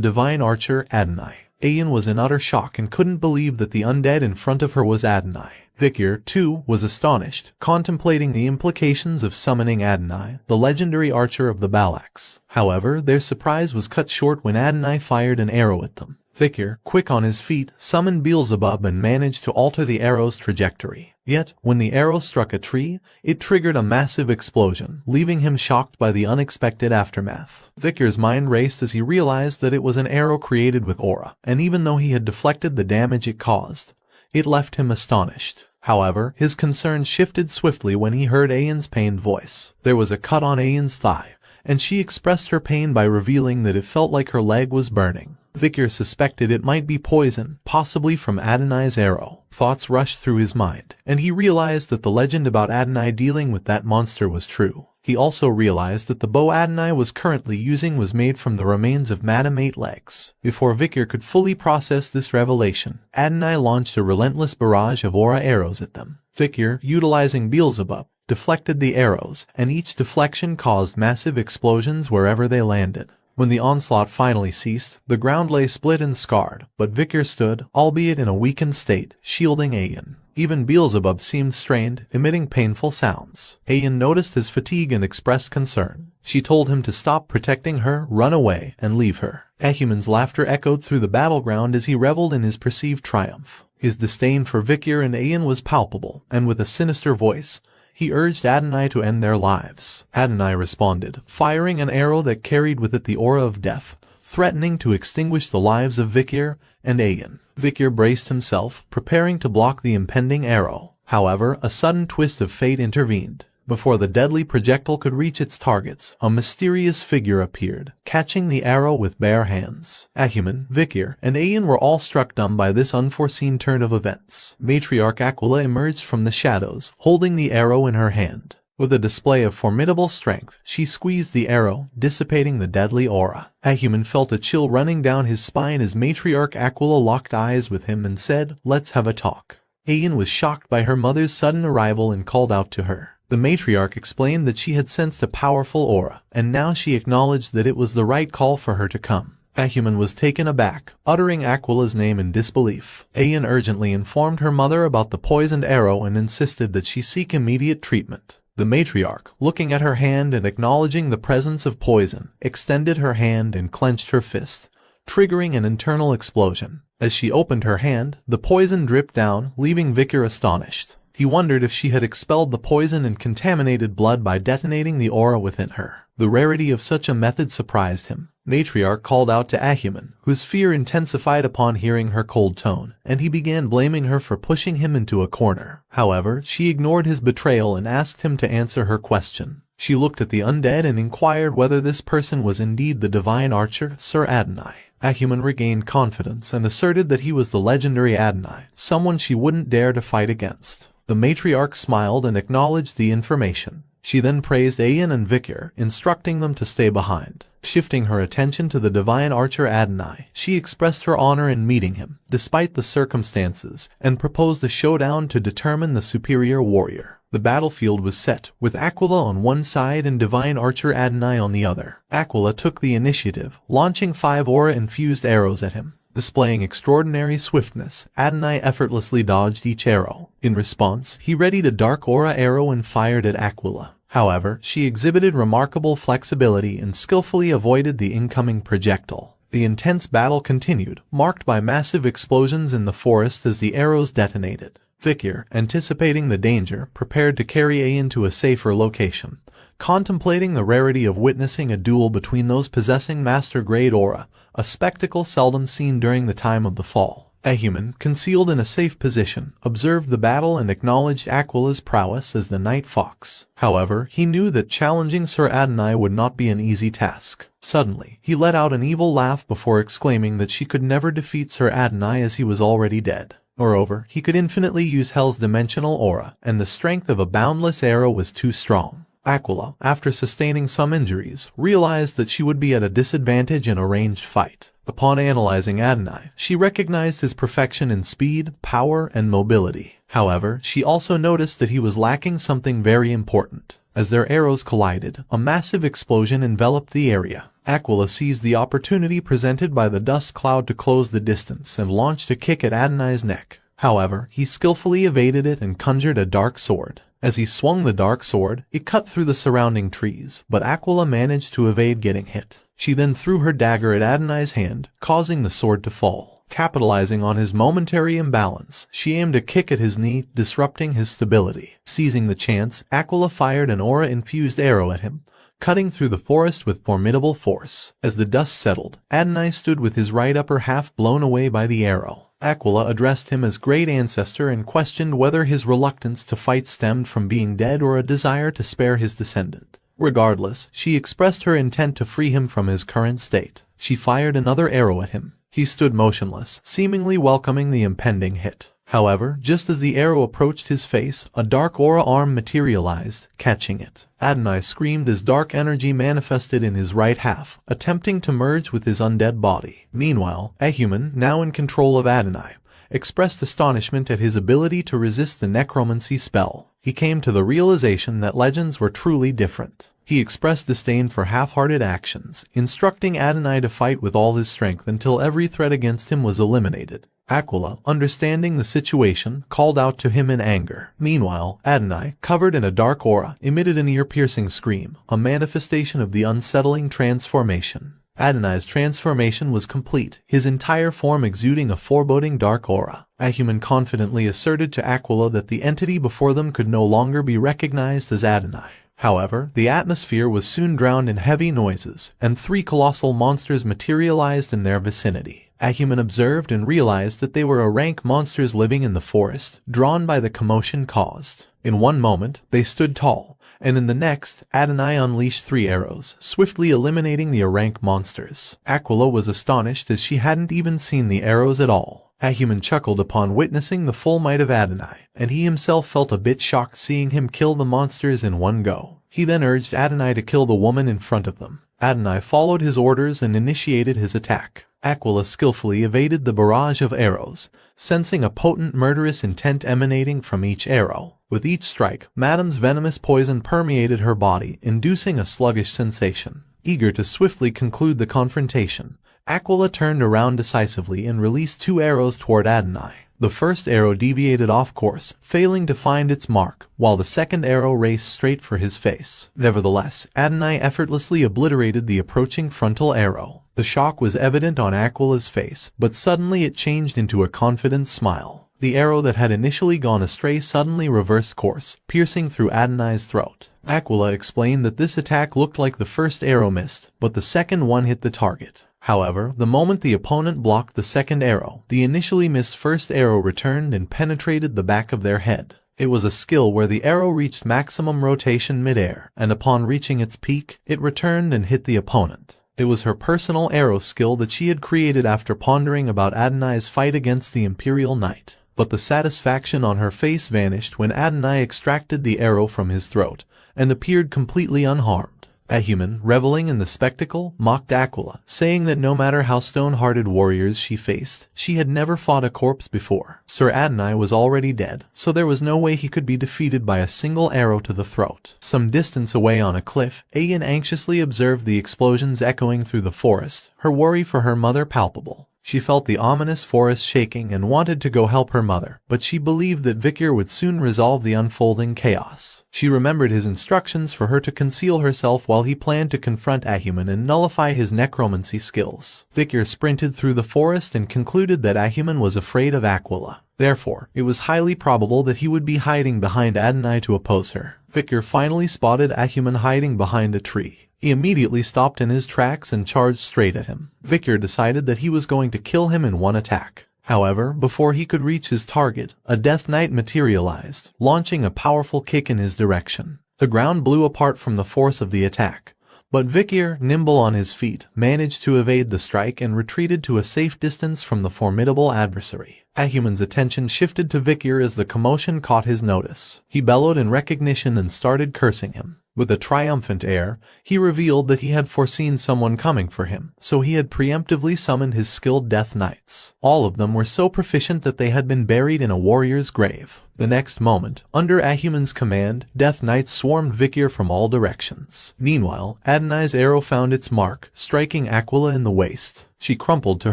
divine archer Adonai. Ayan was in utter shock and couldn't believe that the undead in front of her was Adonai. Vicar, too, was astonished, contemplating the implications of summoning Adonai, the legendary archer of the Balaks. However, their surprise was cut short when Adonai fired an arrow at them. Vicar, quick on his feet, summoned Beelzebub and managed to alter the arrow's trajectory. Yet, when the arrow struck a tree, it triggered a massive explosion, leaving him shocked by the unexpected aftermath. Vicar's mind raced as he realized that it was an arrow created with aura, and even though he had deflected the damage it caused, it left him astonished. However, his concern shifted swiftly when he heard Ayan's pained voice. There was a cut on Ayan's thigh, and she expressed her pain by revealing that it felt like her leg was burning. Vicar suspected it might be poison, possibly from Adonai's arrow. Thoughts rushed through his mind, and he realized that the legend about Adonai dealing with that monster was true. He also realized that the bow Adonai was currently using was made from the remains of Madam Eight Legs. Before Vicar could fully process this revelation, Adonai launched a relentless barrage of aura arrows at them. Vicar, utilizing Beelzebub, deflected the arrows, and each deflection caused massive explosions wherever they landed. When the onslaught finally ceased, the ground lay split and scarred, but Vicar stood, albeit in a weakened state, shielding Ayan. Even Beelzebub seemed strained, emitting painful sounds. Ayan noticed his fatigue and expressed concern. She told him to stop protecting her, run away, and leave her. Ahuman's laughter echoed through the battleground as he reveled in his perceived triumph. His disdain for Vicar and Ayan was palpable, and with a sinister voice, he urged Adonai to end their lives. Adonai responded, firing an arrow that carried with it the aura of death, threatening to extinguish the lives of Vicar and Ayan. Vicar braced himself, preparing to block the impending arrow. However, a sudden twist of fate intervened. Before the deadly projectile could reach its targets, a mysterious figure appeared, catching the arrow with bare hands. Ahuman, Vicar, and Ayan were all struck dumb by this unforeseen turn of events. Matriarch Aquila emerged from the shadows, holding the arrow in her hand. With a display of formidable strength, she squeezed the arrow, dissipating the deadly aura. Ahuman felt a chill running down his spine as Matriarch Aquila locked eyes with him and said, "Let's have a talk." Ayan was shocked by her mother's sudden arrival and called out to her. The matriarch explained that she had sensed a powerful aura, and now she acknowledged that it was the right call for her to come. Ahuman was taken aback, uttering Aquila's name in disbelief. Ayan urgently informed her mother about the poisoned arrow and insisted that she seek immediate treatment. The matriarch, looking at her hand and acknowledging the presence of poison, extended her hand and clenched her fist, triggering an internal explosion. As she opened her hand, the poison dripped down, leaving Vicar astonished. He wondered if she had expelled the poison and contaminated blood by detonating the aura within her. The rarity of such a method surprised him. Matriarch called out to Ahuman, whose fear intensified upon hearing her cold tone, and he began blaming her for pushing him into a corner. However, she ignored his betrayal and asked him to answer her question. She looked at the undead and inquired whether this person was indeed the divine archer, Sir Adonai. Ahuman regained confidence and asserted that he was the legendary Adonai, someone she wouldn't dare to fight against. The matriarch smiled and acknowledged the information. She then praised Ayan and Vicar, instructing them to stay behind. Shifting her attention to the divine archer Adonai, she expressed her honor in meeting him, despite the circumstances, and proposed a showdown to determine the superior warrior. The battlefield was set, with Aquila on one side and divine archer Adonai on the other. Aquila took the initiative, launching 5 aura-infused arrows at him. Displaying extraordinary swiftness, Adonai effortlessly dodged each arrow. In response, he readied a dark aura arrow and fired at Aquila. However, she exhibited remarkable flexibility and skillfully avoided the incoming projectile. The intense battle continued, marked by massive explosions in the forest as the arrows detonated. Vicar, anticipating the danger, prepared to carry Ayan to a safer location. Contemplating the rarity of witnessing a duel between those possessing master-grade aura, a spectacle seldom seen during the time of the fall. Ahuman, concealed in a safe position, observed the battle and acknowledged Aquila's prowess as the Night Fox. However, he knew that challenging Sir Adonai would not be an easy task. Suddenly, he let out an evil laugh before exclaiming that she could never defeat Sir Adonai as he was already dead. Moreover, he could infinitely use Hell's dimensional aura, and the strength of a boundless arrow was too strong. Aquila, after sustaining some injuries, realized that she would be at a disadvantage in a ranged fight. Upon analyzing Adonai, she recognized his perfection in speed, power, and mobility. However, she also noticed that he was lacking something very important. As their arrows collided, a massive explosion enveloped the area. Aquila seized the opportunity presented by the dust cloud to close the distance and launched a kick at Adonai's neck. However, he skillfully evaded it and conjured a dark sword. As he swung the dark sword, it cut through the surrounding trees, but Aquila managed to evade getting hit. She then threw her dagger at Adonai's hand, causing the sword to fall. Capitalizing on his momentary imbalance, she aimed a kick at his knee, disrupting his stability. Seizing the chance, Aquila fired an aura-infused arrow at him, cutting through the forest with formidable force. As the dust settled, Adonai stood with his right upper half blown away by the arrow. Aquila addressed him as Great Ancestor and questioned whether his reluctance to fight stemmed from being dead or a desire to spare his descendant. Regardless, she expressed her intent to free him from his current state. She fired another arrow at him. He stood motionless, seemingly welcoming the impending hit. However, just as the arrow approached his face, a dark aura arm materialized, catching it. Adonai screamed as dark energy manifested in his right half, attempting to merge with his undead body. Meanwhile, Ahuman, now in control of Adonai, expressed astonishment at his ability to resist the necromancy spell. He came to the realization that legends were truly different. He expressed disdain for half-hearted actions, instructing Adonai to fight with all his strength until every threat against him was eliminated. Aquila, understanding the situation, called out to him in anger. Meanwhile, Adonai, covered in a dark aura, emitted an ear-piercing scream, a manifestation of the unsettling transformation. Adonai's transformation was complete, his entire form exuding a foreboding dark aura. Ahuman confidently asserted to Aquila that the entity before them could no longer be recognized as Adonai. However, the atmosphere was soon drowned in heavy noises, and 3 colossal monsters materialized in their vicinity. Ahuman observed and realized that they were rank monsters living in the forest, drawn by the commotion caused. In one moment, they stood tall, and in the next, Adonai unleashed 3 arrows, swiftly eliminating the rank monsters. Aquila was astonished as she hadn't even seen the arrows at all. Ahuman chuckled upon witnessing the full might of Adonai, and he himself felt a bit shocked seeing him kill the monsters in one go. He then urged Adonai to kill the woman in front of them. Adonai followed his orders and initiated his attack. Aquila skillfully evaded the barrage of arrows, sensing a potent murderous intent emanating from each arrow. With each strike, Madame's venomous poison permeated her body, inducing a sluggish sensation. Eager to swiftly conclude the confrontation, Aquila turned around decisively and released 2 arrows toward Adonai. The first arrow deviated off course, failing to find its mark, while the second arrow raced straight for his face. Nevertheless, Adonai effortlessly obliterated the approaching frontal arrow. The shock was evident on Aquila's face, but suddenly it changed into a confident smile. The arrow that had initially gone astray suddenly reversed course, piercing through Adonai's throat. Aquila explained that this attack looked like the first arrow missed, but the second one hit the target. However, the moment the opponent blocked the second arrow, the initially missed first arrow returned and penetrated the back of their head. It was a skill where the arrow reached maximum rotation mid-air, and upon reaching its peak, it returned and hit the opponent. It was her personal arrow skill that she had created after pondering about Adonai's fight against the Imperial Knight. But the satisfaction on her face vanished when Adonai extracted the arrow from his throat, and appeared completely unharmed. A human, reveling in the spectacle, mocked Aquila, saying that no matter how stone-hearted warriors she faced, she had never fought a corpse before. Sir Adonai was already dead, so there was no way he could be defeated by a single arrow to the throat. Some distance away on a cliff, Ayan anxiously observed the explosions echoing through the forest, her worry for her mother palpable. She felt the ominous forest shaking and wanted to go help her mother, but she believed that Vikir would soon resolve the unfolding chaos. She remembered his instructions for her to conceal herself while he planned to confront Ahuman and nullify his necromancy skills. Vikir sprinted through the forest and concluded that Ahuman was afraid of Aquila. Therefore, it was highly probable that he would be hiding behind Adonai to oppose her. Vikir finally spotted Ahuman hiding behind a tree. He immediately stopped in his tracks and charged straight at him. Vikir decided that he was going to kill him in one attack. However, before he could reach his target, a Death Knight materialized, launching a powerful kick in his direction. The ground blew apart from the force of the attack, but Vikir, nimble on his feet, managed to evade the strike and retreated to a safe distance from the formidable adversary. Ahuman's attention shifted to Vikir as the commotion caught his notice. He bellowed in recognition and started cursing him. With a triumphant air, he revealed that he had foreseen someone coming for him, so he had preemptively summoned his skilled Death Knights. All of them were so proficient that they had been buried in a warrior's grave. The next moment, under Ahuman's command, Death Knights swarmed Vikir from all directions. Meanwhile, Adonai's arrow found its mark, striking Aquila in the waist. She crumpled to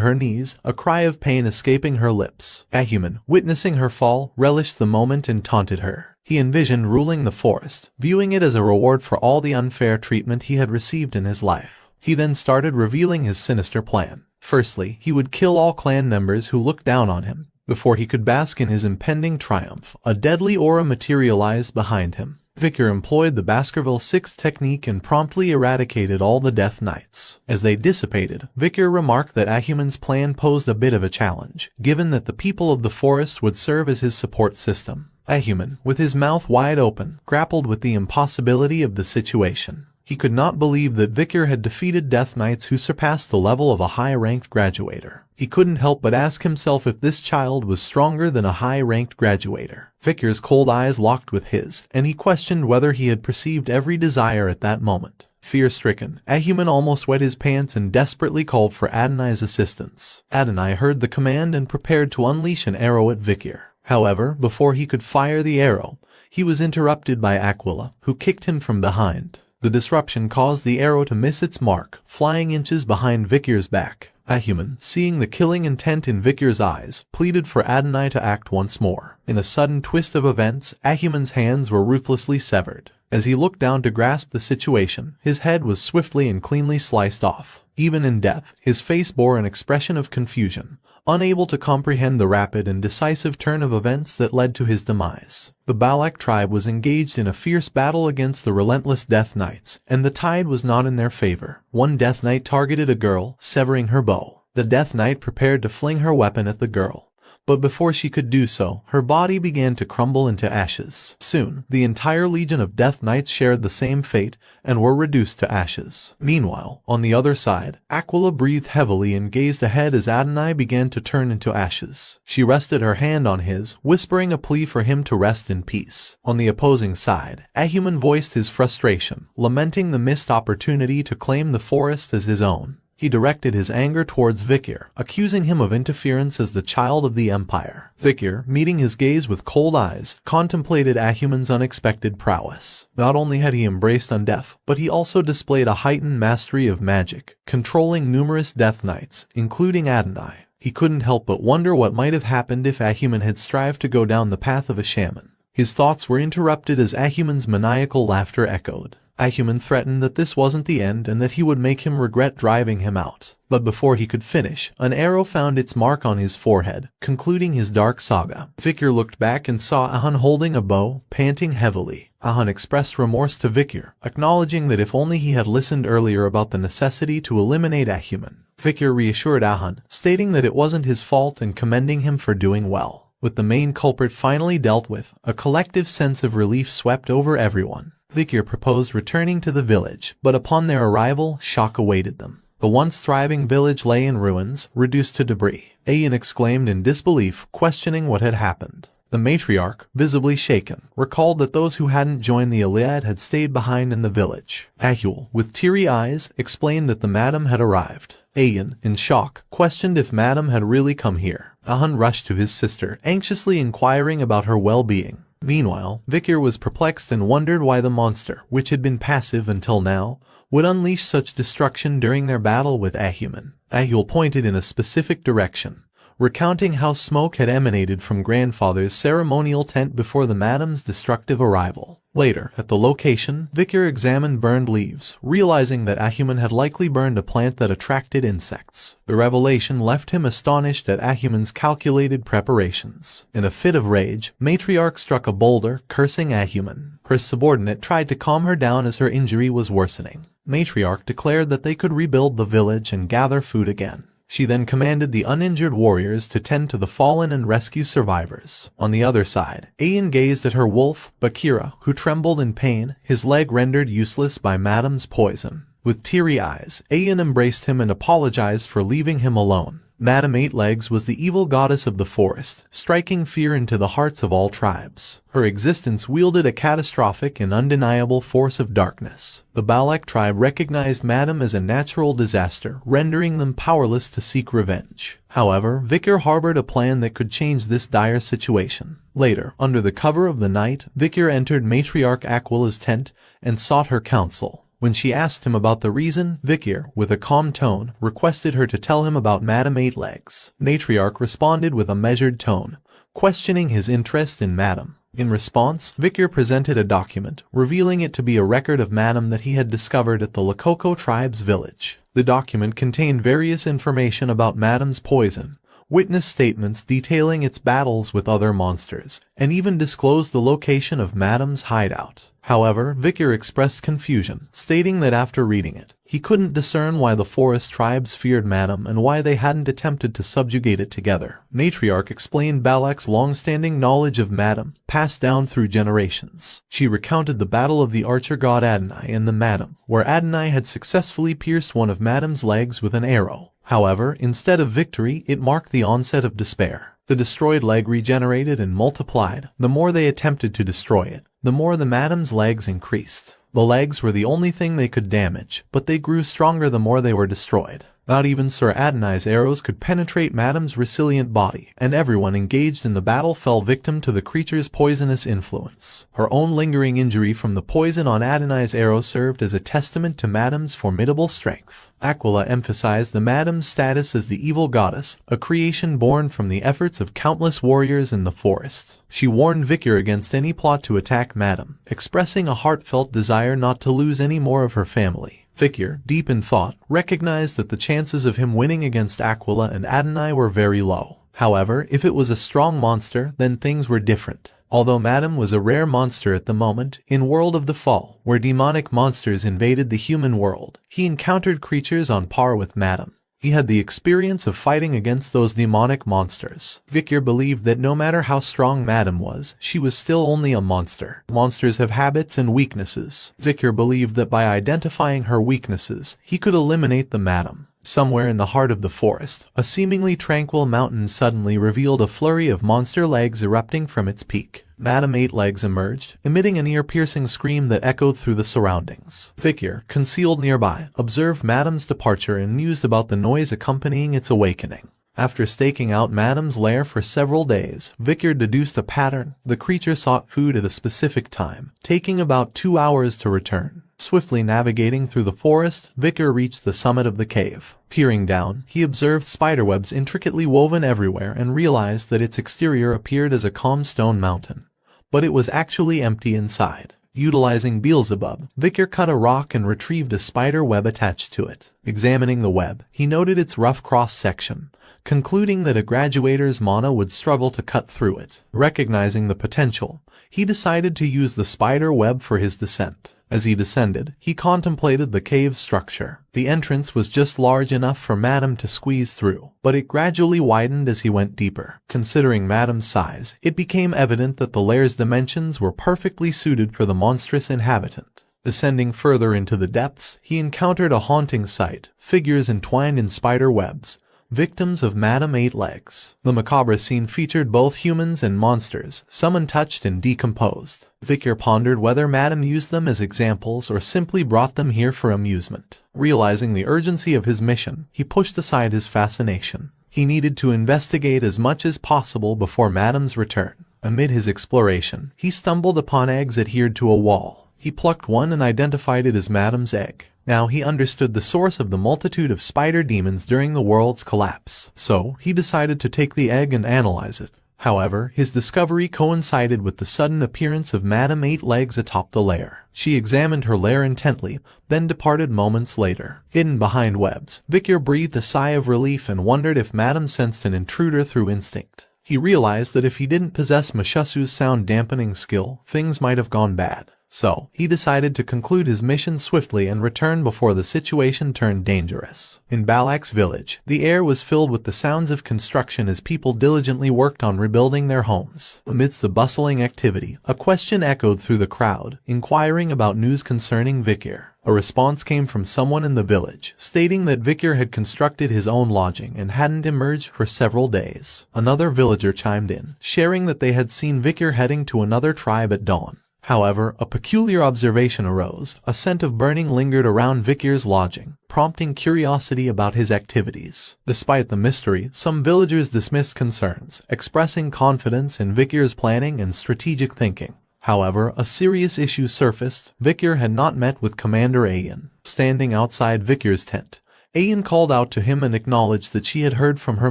her knees, a cry of pain escaping her lips. Ahuman, witnessing her fall, relished the moment and taunted her. He envisioned ruling the forest, viewing it as a reward for all the unfair treatment he had received in his life. He then started revealing his sinister plan. Firstly, he would kill all clan members who looked down on him. Before he could bask in his impending triumph, a deadly aura materialized behind him. Vikir employed the Baskerville Sixth technique and promptly eradicated all the Death Knights. As they dissipated, Vikir remarked that Ahuman's plan posed a bit of a challenge, given that the people of the forest would serve as his support system. Ahuman, with his mouth wide open, grappled with the impossibility of the situation. He could not believe that Vikir had defeated Death Knights who surpassed the level of a high-ranked graduator. He couldn't help but ask himself if this child was stronger than a high-ranked graduator. Vikir's cold eyes locked with his, and he questioned whether he had perceived every desire at that moment. Fear-stricken, Ahuman almost wet his pants and desperately called for Adonai's assistance. Adonai heard the command and prepared to unleash an arrow at Vikir. However, before he could fire the arrow, he was interrupted by Aquila, who kicked him from behind. The disruption caused the arrow to miss its mark, flying inches behind Vikir's back. Ahuman, seeing the killing intent in Vikir's eyes, pleaded for Adonai to act once more. In a sudden twist of events, Ahuman's hands were ruthlessly severed. As he looked down to grasp the situation, his head was swiftly and cleanly sliced off. Even in death, his face bore an expression of confusion, unable to comprehend the rapid and decisive turn of events that led to his demise. The Balak tribe was engaged in a fierce battle against the relentless Death Knights, and the tide was not in their favor. One Death Knight targeted a girl, severing her bow. The Death Knight prepared to fling her weapon at the girl, but before she could do so, her body began to crumble into ashes. Soon, the entire legion of Death Knights shared the same fate and were reduced to ashes. Meanwhile, on the other side, Aquila breathed heavily and gazed ahead as Adonai began to turn into ashes. She rested her hand on his, whispering a plea for him to rest in peace. On the opposing side, Ahuman voiced his frustration, lamenting the missed opportunity to claim the forest as his own. He directed his anger towards Vikir, accusing him of interference as the child of the Empire. Vikir, meeting his gaze with cold eyes, contemplated Ahuman's unexpected prowess. Not only had he embraced undeath, but he also displayed a heightened mastery of magic, controlling numerous Death Knights, including Adonai. He couldn't help but wonder what might have happened if Ahuman had strived to go down the path of a shaman. His thoughts were interrupted as Ahuman's maniacal laughter echoed. Ahuman threatened that this wasn't the end and that he would make him regret driving him out. But before he could finish, an arrow found its mark on his forehead, concluding his dark saga. Vikir looked back and saw Ahun holding a bow, panting heavily. Ahun expressed remorse to Vikir, acknowledging that if only he had listened earlier about the necessity to eliminate Ahuman. Vikir reassured Ahun, stating that it wasn't his fault and commending him for doing well. With the main culprit finally dealt with, a collective sense of relief swept over everyone. Vikir proposed returning to the village, but upon their arrival, shock awaited them. The once thriving village lay in ruins, reduced to debris. Ayan exclaimed in disbelief, questioning what had happened. The matriarch, visibly shaken, recalled that those who hadn't joined the Iliad had stayed behind in the village. Ahul, with teary eyes, explained that the madam had arrived. Ayan, in shock, questioned if madam had really come here. Ahun rushed to his sister, anxiously inquiring about her well-being. Meanwhile, Vikir was perplexed and wondered why the monster, which had been passive until now, would unleash such destruction during their battle with Ahuman. Ahul pointed in a specific direction, recounting how smoke had emanated from grandfather's ceremonial tent before the madam's destructive arrival. Later, at the location, Vikir examined burned leaves, realizing that Ahuman had likely burned a plant that attracted insects. The revelation left him astonished at Ahuman's calculated preparations. In a fit of rage, Matriarch struck a boulder, cursing Ahuman. Her subordinate tried to calm her down as her injury was worsening. Matriarch declared that they could rebuild the village and gather food again. She then commanded the uninjured warriors to tend to the fallen and rescue survivors. On the other side, Ayan gazed at her wolf, Bakira, who trembled in pain, his leg rendered useless by Madam's poison. With teary eyes, Ayan embraced him and apologized for leaving him alone. Madame Eight Legs was the evil goddess of the forest, striking fear into the hearts of all tribes. Her existence wielded a catastrophic and undeniable force of darkness. The Balak tribe recognized Madame as a natural disaster, rendering them powerless to seek revenge. However, Vikir harbored a plan that could change this dire situation. Later, under the cover of the night, Vikir entered Matriarch Aquila's tent and sought her counsel. When she asked him about the reason, Vikir, with a calm tone, requested her to tell him about Madame Eight Legs. Matriarch responded with a measured tone, questioning his interest in Madame. In response, Vikir presented a document, revealing it to be a record of Madame that he had discovered at the Lakoko tribe's village. The document contained various information about Madame's poison, witness statements detailing its battles with other monsters, and even disclosed the location of Madame's hideout. However, Vikir expressed confusion, stating that after reading it, he couldn't discern why the forest tribes feared Madame and why they hadn't attempted to subjugate it together. Matriarch explained Balak's long-standing knowledge of Madame, passed down through generations. She recounted the battle of the archer god Adonai and the Madame, where Adonai had successfully pierced one of Madame's legs with an arrow. However, instead of victory, it marked the onset of despair. The destroyed leg regenerated and multiplied. The more they attempted to destroy it, the more the Madame's legs increased. The legs were the only thing they could damage, but they grew stronger the more they were destroyed. Not even Sir Adonai's arrows could penetrate Madame's resilient body, and everyone engaged in the battle fell victim to the creature's poisonous influence. Her own lingering injury from the poison on Adonai's arrow served as a testament to Madame's formidable strength. Aquila emphasized the Madame's status as the evil goddess, a creation born from the efforts of countless warriors in the forest. She warned Vikir against any plot to attack Madame, expressing a heartfelt desire not to lose any more of her family. Vikir, deep in thought, recognized that the chances of him winning against Aquila and Adonai were very low. However, if it was a strong monster, then things were different. Although Madame was a rare monster at the moment, in World of the Fall, where demonic monsters invaded the human world, he encountered creatures on par with Madame. He had the experience of fighting against those demonic monsters. Vikir believed that no matter how strong Madame was, she was still only a monster. Monsters have habits and weaknesses. Vikir believed that by identifying her weaknesses, he could eliminate the Madame. Somewhere in the heart of the forest, a seemingly tranquil mountain suddenly revealed a flurry of monster legs erupting from its peak. Madame Eight Legs emerged, emitting an ear-piercing scream that echoed through the surroundings. Vikir, concealed nearby, observed Madame's departure and mused about the noise accompanying its awakening. After staking out Madame's lair for several days, Vikir deduced a pattern. The creature sought food at a specific time, taking about 2 hours to return. Swiftly navigating through the forest, Vikir reached the summit of the cave. Peering down, he observed spiderwebs intricately woven everywhere and realized that its exterior appeared as a calm stone mountain. But it was actually empty inside. Utilizing Beelzebub, Vikir cut a rock and retrieved a spider web attached to it. Examining the web, he noted its rough cross-section, concluding that a graduator's mana would struggle to cut through it. Recognizing the potential, he decided to use the spider web for his descent. As he descended, he contemplated the cave's structure. The entrance was just large enough for Madame to squeeze through, but it gradually widened as he went deeper. Considering Madame's size, it became evident that the lair's dimensions were perfectly suited for the monstrous inhabitant. Descending further into the depths, he encountered a haunting sight: figures entwined in spider webs, victims of Madame Eight Legs. The macabre scene featured both humans and monsters, some untouched and decomposed. Vikir pondered whether Madame used them as examples or simply brought them here for amusement. Realizing the urgency of his mission, he pushed aside his fascination. He needed to investigate as much as possible before Madame's return. Amid his exploration, he stumbled upon eggs adhered to a wall. He plucked one and identified it as Madame's egg. Now he understood the source of the multitude of spider demons during the world's collapse. So, he decided to take the egg and analyze it. However, his discovery coincided with the sudden appearance of Madame Eight Legs atop the lair. She examined her lair intently, then departed moments later. Hidden behind webs, Vikir breathed a sigh of relief and wondered if Madame sensed an intruder through instinct. He realized that if he didn't possess Mashasu's sound-dampening skill, things might have gone bad. So, he decided to conclude his mission swiftly and return before the situation turned dangerous. In Balak's village, the air was filled with the sounds of construction as people diligently worked on rebuilding their homes. Amidst the bustling activity, a question echoed through the crowd, inquiring about news concerning Vikir. A response came from someone in the village, stating that Vikir had constructed his own lodging and hadn't emerged for several days. Another villager chimed in, sharing that they had seen Vikir heading to another tribe at dawn. However, a peculiar observation arose. A scent of burning lingered around Vikir's lodging, prompting curiosity about his activities. Despite the mystery, some villagers dismissed concerns, expressing confidence in Vikir's planning and strategic thinking. However, a serious issue surfaced. Vikir had not met with Commander Ayan. Standing outside Vikir's tent, Ayan called out to him and acknowledged that she had heard from her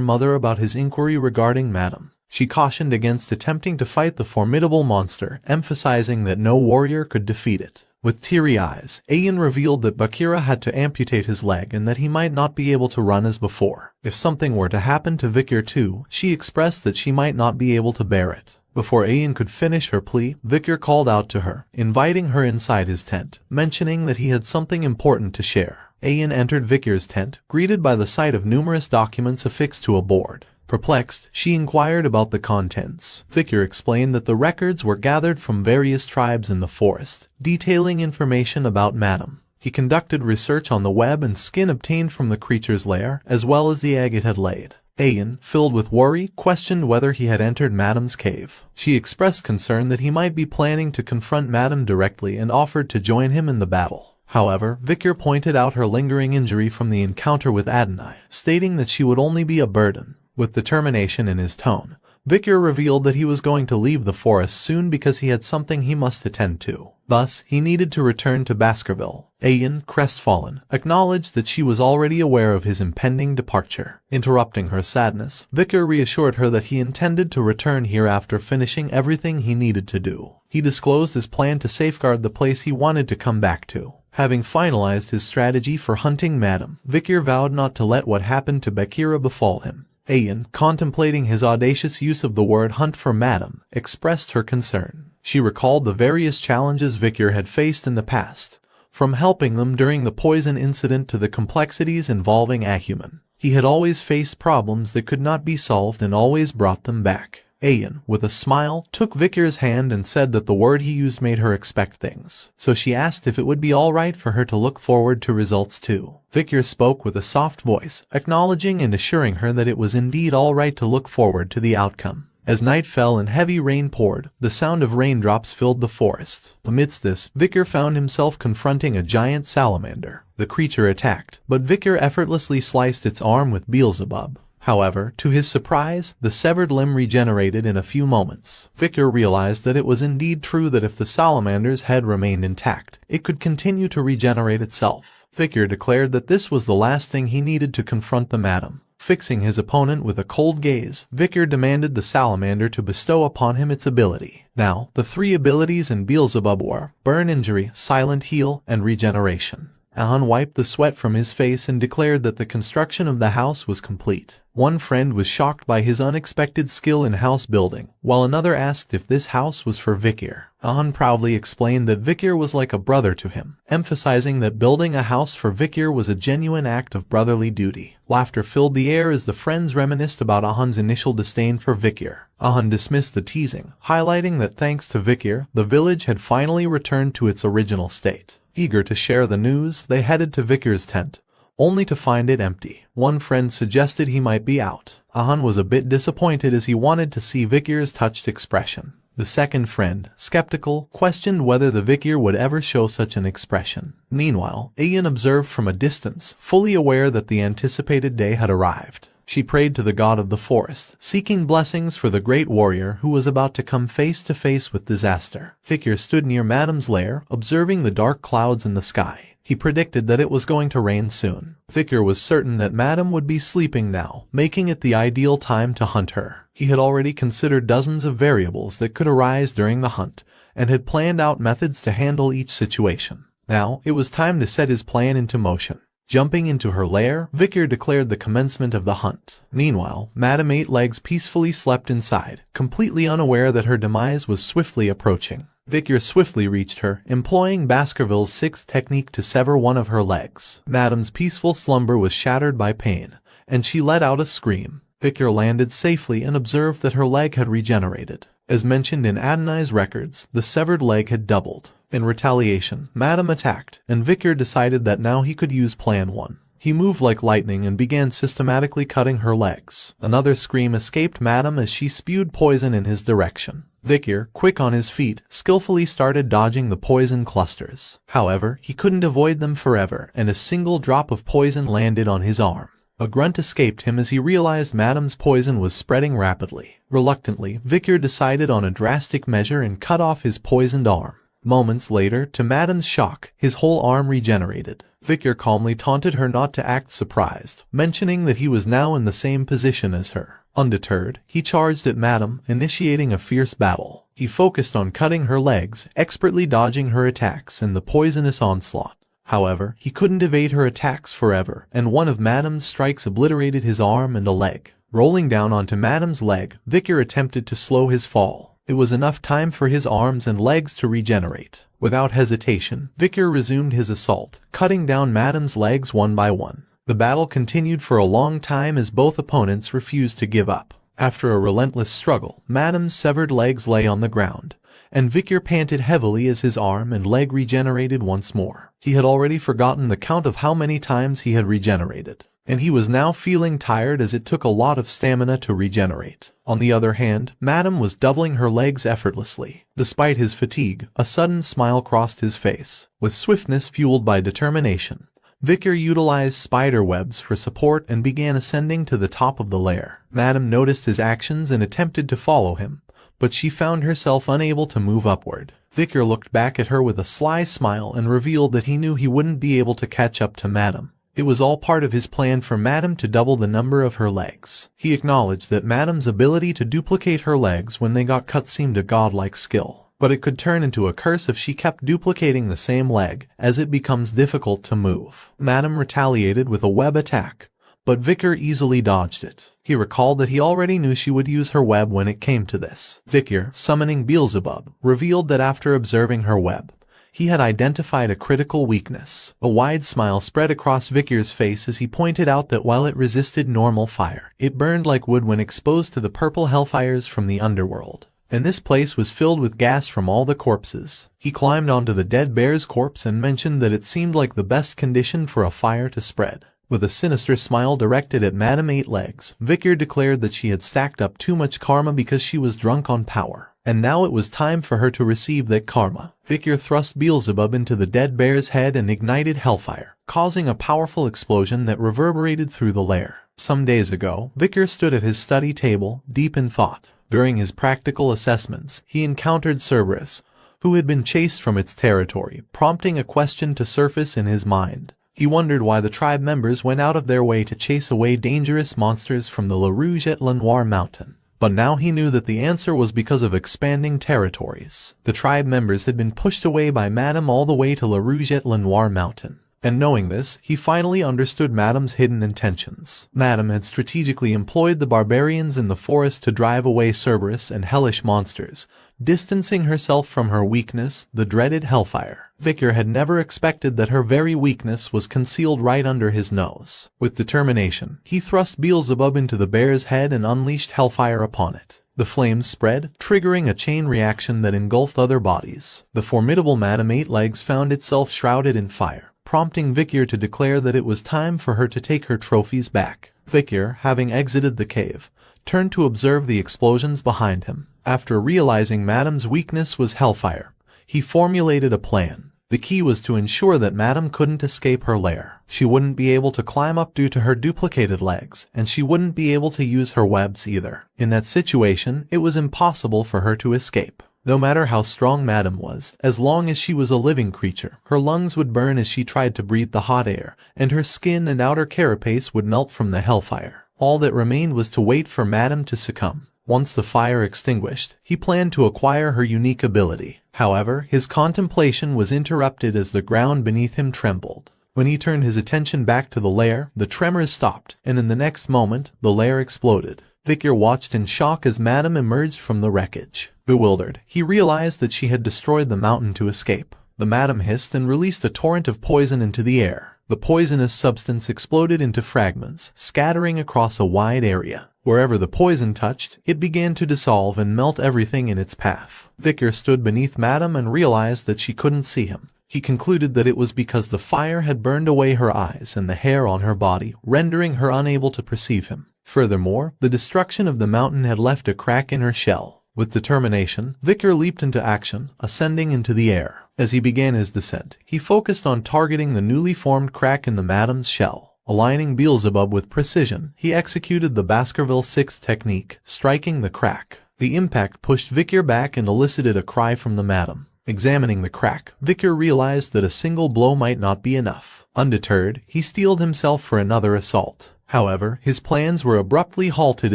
mother about his inquiry regarding Madame. She cautioned against attempting to fight the formidable monster, emphasizing that no warrior could defeat it. With teary eyes, Ayan revealed that Bakira had to amputate his leg and that he might not be able to run as before. If something were to happen to Vikir too, she expressed that she might not be able to bear it. Before Ayan could finish her plea, Vikir called out to her, inviting her inside his tent, mentioning that he had something important to share. Ayan entered Vikir's tent, greeted by the sight of numerous documents affixed to a board. Perplexed, she inquired about the contents. Vikir explained that the records were gathered from various tribes in the forest, detailing information about Madame. He conducted research on the web and skin obtained from the creature's lair, as well as the egg it had laid. Ayan, filled with worry, questioned whether he had entered Madame's cave. She expressed concern that he might be planning to confront Madame directly and offered to join him in the battle. However, Vikir pointed out her lingering injury from the encounter with Adonai, stating that she would only be a burden. With determination in his tone, Vikir revealed that he was going to leave the forest soon because he had something he must attend to. Thus, he needed to return to Baskerville. Ayan, crestfallen, acknowledged that she was already aware of his impending departure. Interrupting her sadness, Vikir reassured her that he intended to return here after finishing everything he needed to do. He disclosed his plan to safeguard the place he wanted to come back to. Having finalized his strategy for hunting Madame, Vikir vowed not to let what happened to Bakira befall him. Ayan, contemplating his audacious use of the word hunt for Madame, expressed her concern. She recalled the various challenges Vikir had faced in the past, from helping them during the poison incident to the complexities involving Ahuman. He had always faced problems that could not be solved and always brought them back. Ayan, with a smile, took Vickers' hand and said that the word he used made her expect things, so she asked if it would be alright for her to look forward to results too. Vickers spoke with a soft voice, acknowledging and assuring her that it was indeed alright to look forward to the outcome. As night fell and heavy rain poured, the sound of raindrops filled the forest. Amidst this, Vickers found himself confronting a giant salamander. The creature attacked, but Vickers effortlessly sliced its arm with Beelzebub. However, to his surprise, the severed limb regenerated in a few moments. Vickers realized that it was indeed true that if the salamander's head remained intact, it could continue to regenerate itself. Vickers declared that this was the last thing he needed to confront the madam. Fixing his opponent with a cold gaze, Vickers demanded the salamander to bestow upon him its ability. Now, the three abilities in Beelzebub were Burn Injury, Silent Heal, and Regeneration. Hound wiped the sweat from his face and declared that the construction of the house was complete. One friend was shocked by his unexpected skill in house building, while another asked if this house was for Vickers. Hound proudly explained that Vickers was like a brother to him, emphasizing that building a house for Vickers was a genuine act of brotherly duty. Laughter filled the air as the friends reminisced about Hound's initial disdain for Vickers. Hound dismissed the teasing, highlighting that thanks to Vickers, the village had finally returned to its original state. Eager to share the news, they headed to Vickers' tent, only to find it empty. One friend suggested he might be out. Hound was a bit disappointed as he wanted to see Vickers' touched expression. The second friend, skeptical, questioned whether the Vickers would ever show such an expression. Meanwhile, Ayan observed from a distance, fully aware that the anticipated day had arrived. She prayed to the god of the forest, seeking blessings for the great warrior who was about to come face to face with disaster. Vickers stood near Madam's lair, observing the dark clouds in the sky. He predicted that it was going to rain soon. Vickers was certain that Madam would be sleeping now, making it the ideal time to hunt her. He had already considered dozens of variables that could arise during the hunt, and had planned out methods to handle each situation. Now, it was time to set his plan into motion. Jumping into her lair, Vickers declared the commencement of the hunt. Meanwhile, Madame Eight Legs peacefully slept inside, completely unaware that her demise was swiftly approaching. Vickers swiftly reached her, employing Baskerville's sixth technique to sever one of her legs. Madame's peaceful slumber was shattered by pain, and she let out a scream. Vickers landed safely and observed that her leg had regenerated. As mentioned in Adonai's records, the severed leg had doubled. In retaliation, Madame attacked, and Vickers decided that now he could use Plan 1. He moved like lightning and began systematically cutting her legs. Another scream escaped Madame as she spewed poison in his direction. Vickers, quick on his feet, skillfully started dodging the poison clusters. However, he couldn't avoid them forever, and a single drop of poison landed on his arm. A grunt escaped him as he realized Madame's poison was spreading rapidly. Reluctantly, Vickers decided on a drastic measure and cut off his poisoned arm. Moments later, to Madame's shock, his whole arm regenerated. Vickers calmly taunted her not to act surprised, mentioning that he was now in the same position as her. Undeterred, he charged at Madame, initiating a fierce battle. He focused on cutting her legs, expertly dodging her attacks and the poisonous onslaught. However, he couldn't evade her attacks forever, and one of Madame's strikes obliterated his arm and a leg. Rolling down onto Madame's leg, Vickers attempted to slow his fall. It was enough time for his arms and legs to regenerate. Without hesitation, Vickers resumed his assault, cutting down Madame's legs one by one. The battle continued for a long time as both opponents refused to give up. After a relentless struggle, Madame's severed legs lay on the ground, and Vickers panted heavily as his arm and leg regenerated once more. He had already forgotten the count of how many times he had regenerated, and he was now feeling tired as it took a lot of stamina to regenerate. On the other hand, Madame was doubling her legs effortlessly. Despite his fatigue, a sudden smile crossed his face. With swiftness fueled by determination, Vickers utilized spider webs for support and began ascending to the top of the lair. Madame noticed his actions and attempted to follow him, but she found herself unable to move upward. Vickers looked back at her with a sly smile and revealed that he knew he wouldn't be able to catch up to Madame. It was all part of his plan for Madame to double the number of her legs. He acknowledged that Madame's ability to duplicate her legs when they got cut seemed a godlike skill, but it could turn into a curse if she kept duplicating the same leg, as it becomes difficult to move. Madame retaliated with a web attack, but Vickers easily dodged it. He recalled that he already knew she would use her web when it came to this. Vickers, summoning Beelzebub, revealed that after observing her web, He had identified a critical weakness. A wide smile spread across Victor's face as he pointed out that while it resisted normal fire, it burned like wood when exposed to the purple hellfires from the underworld. And this place was filled with gas from all the corpses. He climbed onto the dead bear's corpse and mentioned that it seemed like the best condition for a fire to spread. With a sinister smile directed at Madame Eight Legs, Victor declared that she had stacked up too much karma because she was drunk on power. And now it was time for her to receive that karma. Victor thrust Beelzebub into the dead bear's head and ignited hellfire, causing a powerful explosion that reverberated through the lair. Some days ago, Victor stood at his study table, deep in thought. During his practical assessments, he encountered Cerberus, who had been chased from its territory, prompting a question to surface in his mind. He wondered why the tribe members went out of their way to chase away dangerous monsters from the La Rouge et La Noire mountain. But now he knew that the answer was because of expanding territories. The tribe members had been pushed away by Madame all the way to La Rouge et La Noire mountain. And knowing this, he finally understood Madame's hidden intentions. Madame had strategically employed the barbarians in the forest to drive away Cerberus and hellish monsters, distancing herself from her weakness, the dreaded hellfire. Victor had never expected that her very weakness was concealed right under his nose. With determination, he thrust Beelzebub into the bear's head and unleashed hellfire upon it. The flames spread, triggering a chain reaction that engulfed other bodies. The formidable Madame Eight Legs found itself shrouded in fire, prompting Victor to declare that it was time for her to take her trophies back. Victor, having exited the cave, turned to observe the explosions behind him. After realizing Madame's weakness was hellfire, he formulated a plan. The key was to ensure that Madame couldn't escape her lair. She wouldn't be able to climb up due to her duplicated legs, and she wouldn't be able to use her webs either. In that situation, it was impossible for her to escape. No matter how strong Madame was, as long as she was a living creature, her lungs would burn as she tried to breathe the hot air, and her skin and outer carapace would melt from the hellfire. All that remained was to wait for Madame to succumb. Once the fire extinguished, he planned to acquire her unique ability. However, his contemplation was interrupted as the ground beneath him trembled. When he turned his attention back to the lair, the tremors stopped, and in the next moment, the lair exploded. Victor watched in shock as Madame emerged from the wreckage. Bewildered, he realized that she had destroyed the mountain to escape. The Madame hissed and released a torrent of poison into the air. The poisonous substance exploded into fragments, scattering across a wide area. Wherever the poison touched, it began to dissolve and melt everything in its path. Victor stood beneath Madame and realized that she couldn't see him. He concluded that it was because the fire had burned away her eyes and the hair on her body, rendering her unable to perceive him. Furthermore, the destruction of the mountain had left a crack in her shell. With determination, Victor leaped into action, ascending into the air. As he began his descent, he focused on targeting the newly formed crack in the Madame's shell. Aligning Beelzebub with precision, he executed the Baskerville 6 technique, striking the crack. The impact pushed Victor back and elicited a cry from the Madame. Examining the crack, Victor realized that a single blow might not be enough. Undeterred, he steeled himself for another assault. However, his plans were abruptly halted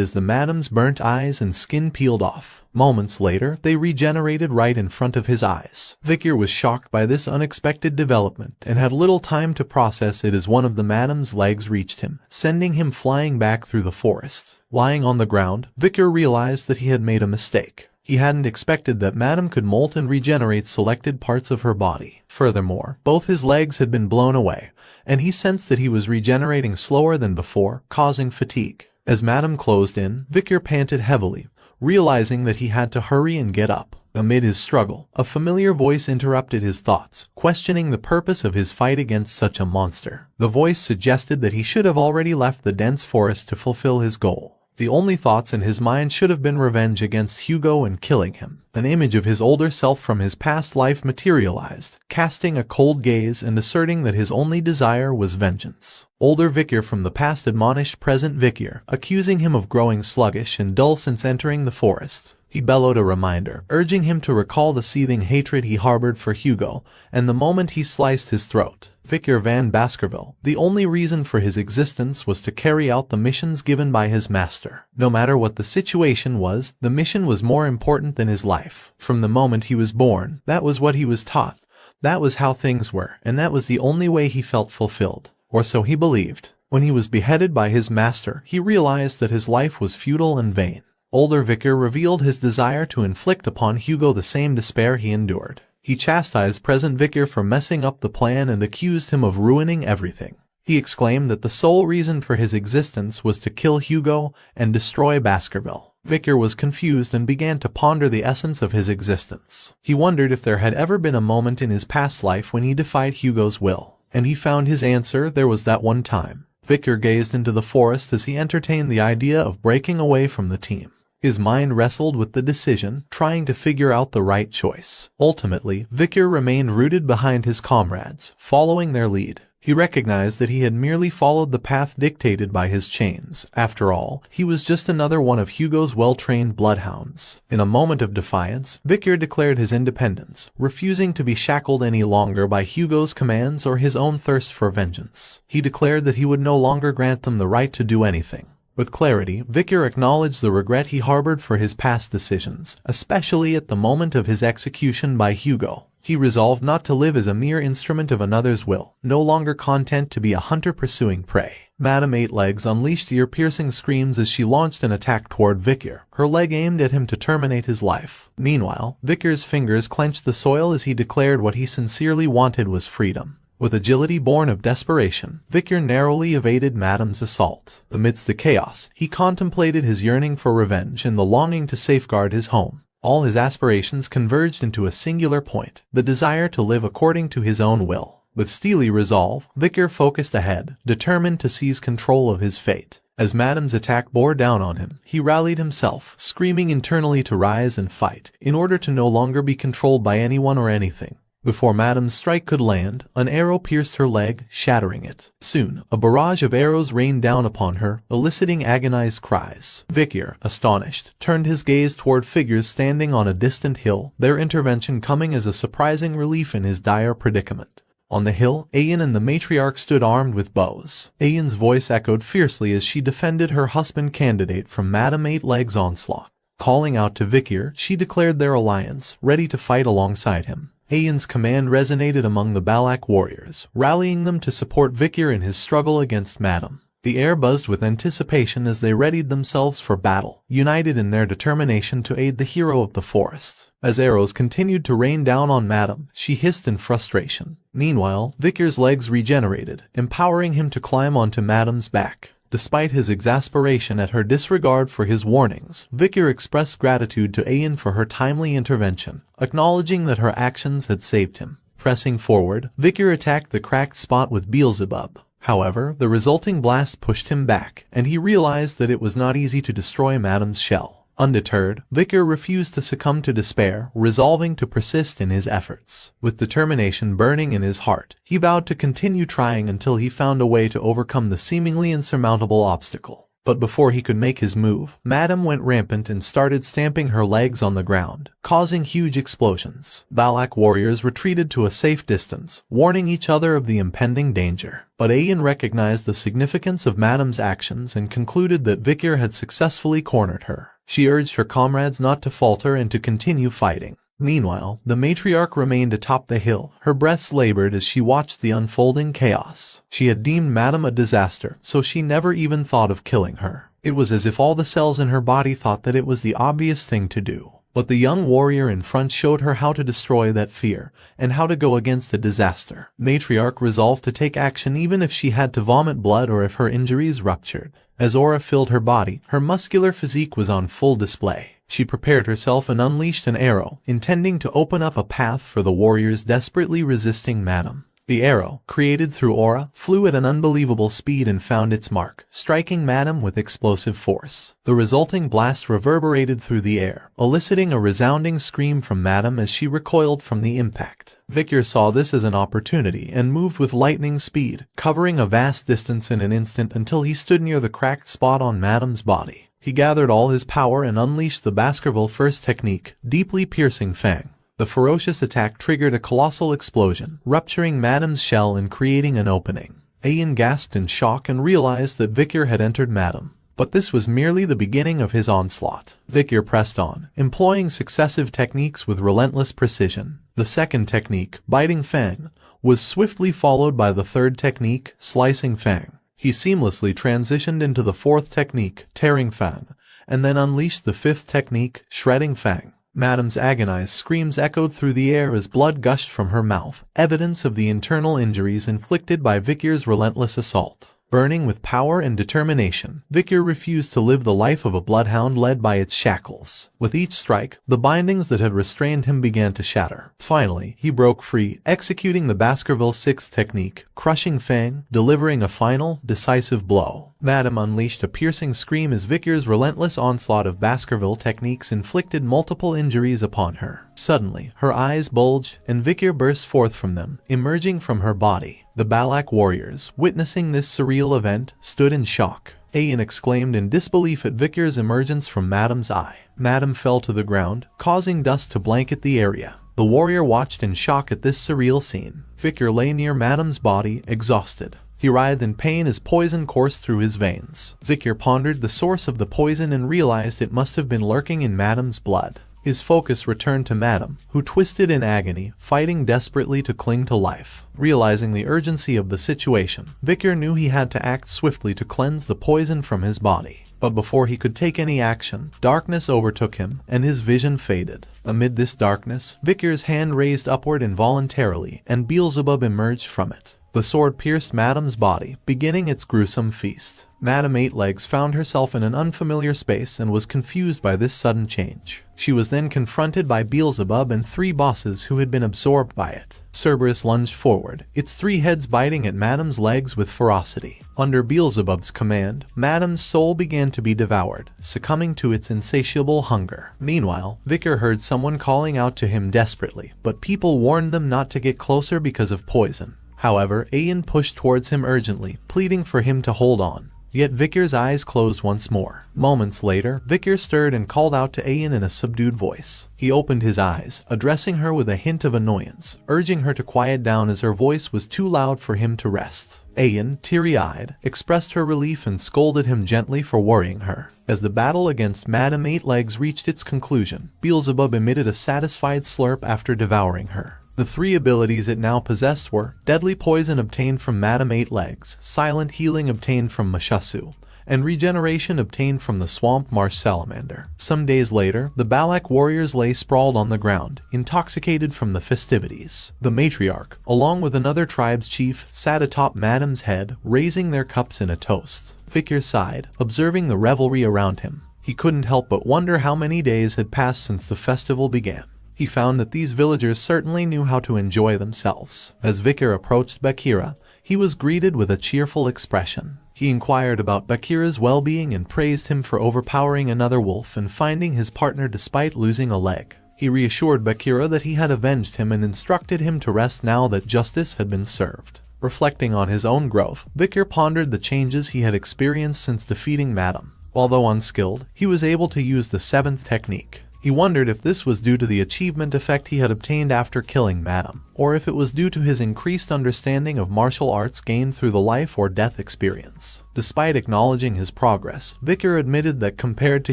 as the Madame's burnt eyes and skin peeled off. Moments later, they regenerated right in front of his eyes. Victor was shocked by this unexpected development and had little time to process it as one of the Madame's legs reached him, sending him flying back through the forest. Lying on the ground, Victor realized that he had made a mistake. He hadn't expected that Madame could molt and regenerate selected parts of her body. Furthermore, both his legs had been blown away, and he sensed that he was regenerating slower than before, causing fatigue. As Madame closed in, Victor panted heavily, realizing that he had to hurry and get up. Amid his struggle, a familiar voice interrupted his thoughts, questioning the purpose of his fight against such a monster. The voice suggested that he should have already left the dense forest to fulfill his goal. The only thoughts in his mind should have been revenge against Hugo and killing him. An image of his older self from his past life materialized, casting a cold gaze and asserting that his only desire was vengeance. Older Victor from the past admonished present Victor, accusing him of growing sluggish and dull since entering the forest. He bellowed a reminder, urging him to recall the seething hatred he harbored for Hugo, and the moment he sliced his throat. Victor van Baskerville, the only reason for his existence was to carry out the missions given by his master. No matter what the situation was, the mission was more important than his life. From the moment he was born, that was what he was taught. That was how things were, and that was the only way he felt fulfilled. Or so he believed. When he was beheaded by his master, he realized that his life was futile and vain. Older Victor revealed his desire to inflict upon Hugo the same despair he endured. He chastised present Vicar for messing up the plan and accused him of ruining everything. He exclaimed that the sole reason for his existence was to kill Hugo and destroy Baskerville. Vicar was confused and began to ponder the essence of his existence. He wondered if there had ever been a moment in his past life when he defied Hugo's will. And he found his answer: there was that one time. Vicar gazed into the forest as he entertained the idea of breaking away from the team. His mind wrestled with the decision, trying to figure out the right choice. Ultimately, Vicar remained rooted behind his comrades, following their lead. He recognized that he had merely followed the path dictated by his chains. After all, he was just another one of Hugo's well-trained bloodhounds. In a moment of defiance, Vicar declared his independence, refusing to be shackled any longer by Hugo's commands or his own thirst for vengeance. He declared that he would no longer grant them the right to do anything. With clarity, Vicar acknowledged the regret he harbored for his past decisions, especially at the moment of his execution by Hugo. He resolved not to live as a mere instrument of another's will, no longer content to be a hunter pursuing prey. Madame Eight Legs unleashed ear-piercing screams as she launched an attack toward Vicar, her leg aimed at him to terminate his life. Meanwhile, Vicar's fingers clenched the soil as he declared what he sincerely wanted was freedom. With agility born of desperation, Vicar narrowly evaded Madame's assault. Amidst the chaos, he contemplated his yearning for revenge and the longing to safeguard his home. All his aspirations converged into a singular point: the desire to live according to his own will. With steely resolve, Vicar focused ahead, determined to seize control of his fate. As Madame's attack bore down on him, he rallied himself, screaming internally to rise and fight, in order to no longer be controlled by anyone or anything. Before Madame's strike could land, an arrow pierced her leg, shattering it. Soon, a barrage of arrows rained down upon her, eliciting agonized cries. Vicar, astonished, turned his gaze toward figures standing on a distant hill, their intervention coming as a surprising relief in his dire predicament. On the hill, Ayan and the matriarch stood armed with bows. Ayan's voice echoed fiercely as she defended her husband candidate from Madame Eight Legs' onslaught. Calling out to Vicar, she declared their alliance, ready to fight alongside him. Ayan's command resonated among the Balak warriors, rallying them to support Vicar in his struggle against Madame. The air buzzed with anticipation as they readied themselves for battle, united in their determination to aid the hero of the forest. As arrows continued to rain down on Madame, she hissed in frustration. Meanwhile, Vicar's legs regenerated, empowering him to climb onto Madame's back. Despite his exasperation at her disregard for his warnings, Vicar expressed gratitude to Ayan for her timely intervention, acknowledging that her actions had saved him. Pressing forward, Vicar attacked the cracked spot with Beelzebub. However, the resulting blast pushed him back, and he realized that it was not easy to destroy Madame's shell. Undeterred, Vicar refused to succumb to despair, resolving to persist in his efforts. With determination burning in his heart, he vowed to continue trying until he found a way to overcome the seemingly insurmountable obstacle. But before he could make his move, Madame went rampant and started stamping her legs on the ground, causing huge explosions. Balak warriors retreated to a safe distance, warning each other of the impending danger. But Ayan recognized the significance of Madame's actions and concluded that Vicar had successfully cornered her. She urged her comrades not to falter and to continue fighting. Meanwhile, the matriarch remained atop the hill, her breaths labored as she watched the unfolding chaos. She had deemed Madame a disaster, so she never even thought of killing her. It was as if all the cells in her body thought that it was the obvious thing to do. But the young warrior in front showed her how to destroy that fear, and how to go against a disaster. Matriarch resolved to take action even if she had to vomit blood or if her injuries ruptured. As aura filled her body, her muscular physique was on full display. She prepared herself and unleashed an arrow, intending to open up a path for the warriors desperately resisting Madame. The arrow, created through aura, flew at an unbelievable speed and found its mark, striking Madame with explosive force. The resulting blast reverberated through the air, eliciting a resounding scream from Madame as she recoiled from the impact. Vicar saw this as an opportunity and moved with lightning speed, covering a vast distance in an instant until he stood near the cracked spot on Madame's body. He gathered all his power and unleashed the Baskerville First technique, Deeply Piercing Fang. The ferocious attack triggered a colossal explosion, rupturing Madame's shell and creating an opening. Ayan gasped in shock and realized that Vicar had entered Madame. But this was merely the beginning of his onslaught. Vicar pressed on, employing successive techniques with relentless precision. The second technique, Biting Fang, was swiftly followed by the third technique, Slicing Fang. He seamlessly transitioned into the fourth technique, Tearing Fang, and then unleashed the fifth technique, Shredding Fang. Madam's agonized screams echoed through the air as blood gushed from her mouth, evidence of the internal injuries inflicted by Vikir's relentless assault. Burning with power and determination, Vikir refused to live the life of a bloodhound led by its shackles. With each strike, the bindings that had restrained him began to shatter. Finally, he broke free, executing the Baskerville 6 technique, crushing Fang, delivering a final, decisive blow. Madam unleashed a piercing scream as Vikir's relentless onslaught of Baskerville techniques inflicted multiple injuries upon her. Suddenly, her eyes bulged, and Vikir burst forth from them, emerging from her body. The Balak warriors, witnessing this surreal event, stood in shock. Ayan exclaimed in disbelief at Vikir's emergence from Madam's eye. Madam fell to the ground, causing dust to blanket the area. The warrior watched in shock at this surreal scene. Vikir lay near Madam's body, exhausted. He writhed in pain as poison coursed through his veins. Vikir pondered the source of the poison and realized it must have been lurking in Madam's blood. His focus returned to Madam, who twisted in agony, fighting desperately to cling to life. Realizing the urgency of the situation, Vikir knew he had to act swiftly to cleanse the poison from his body. But before he could take any action, darkness overtook him, and his vision faded. Amid this darkness, Vikir's hand raised upward involuntarily, and Beelzebub emerged from it. The sword pierced Madam's body, beginning its gruesome feast. Madame Eightlegs found herself in an unfamiliar space and was confused by this sudden change. She was then confronted by Beelzebub and 3 bosses who had been absorbed by it. Cerberus lunged forward, its 3 heads biting at Madame's legs with ferocity. Under Beelzebub's command, Madame's soul began to be devoured, succumbing to its insatiable hunger. Meanwhile, Vikir heard someone calling out to him desperately, but people warned them not to get closer because of poison. However, Ayan pushed towards him urgently, pleading for him to hold on. Yet Vikir's eyes closed once more. Moments later, Vikir stirred and called out to Ayan in a subdued voice. He opened his eyes, addressing her with a hint of annoyance, urging her to quiet down as her voice was too loud for him to rest. Ayan, teary-eyed, expressed her relief and scolded him gently for worrying her. As the battle against Madame Eightlegs reached its conclusion, Beelzebub emitted a satisfied slurp after devouring her. The 3 abilities it now possessed were Deadly Poison obtained from Madame Eightlegs, Silent Healing obtained from Mashasu, and Regeneration obtained from the Swamp Marsh Salamander. Some days later, the Balak warriors lay sprawled on the ground, intoxicated from the festivities. The matriarch, along with another tribe's chief, sat atop Madame's head, raising their cups in a toast. Vikir sighed, observing the revelry around him. He couldn't help but wonder how many days had passed since the festival began. He found that these villagers certainly knew how to enjoy themselves. As Vikir approached Bakira, he was greeted with a cheerful expression. He inquired about Bakira's well-being and praised him for overpowering another wolf and finding his partner despite losing a leg. He reassured Bakira that he had avenged him and instructed him to rest now that justice had been served. Reflecting on his own growth, Vikir pondered the changes he had experienced since defeating Madame. Although unskilled, he was able to use the 7th technique. He wondered if this was due to the achievement effect he had obtained after killing Madame, or if it was due to his increased understanding of martial arts gained through the life or death experience. Despite acknowledging his progress, Vikir admitted that compared to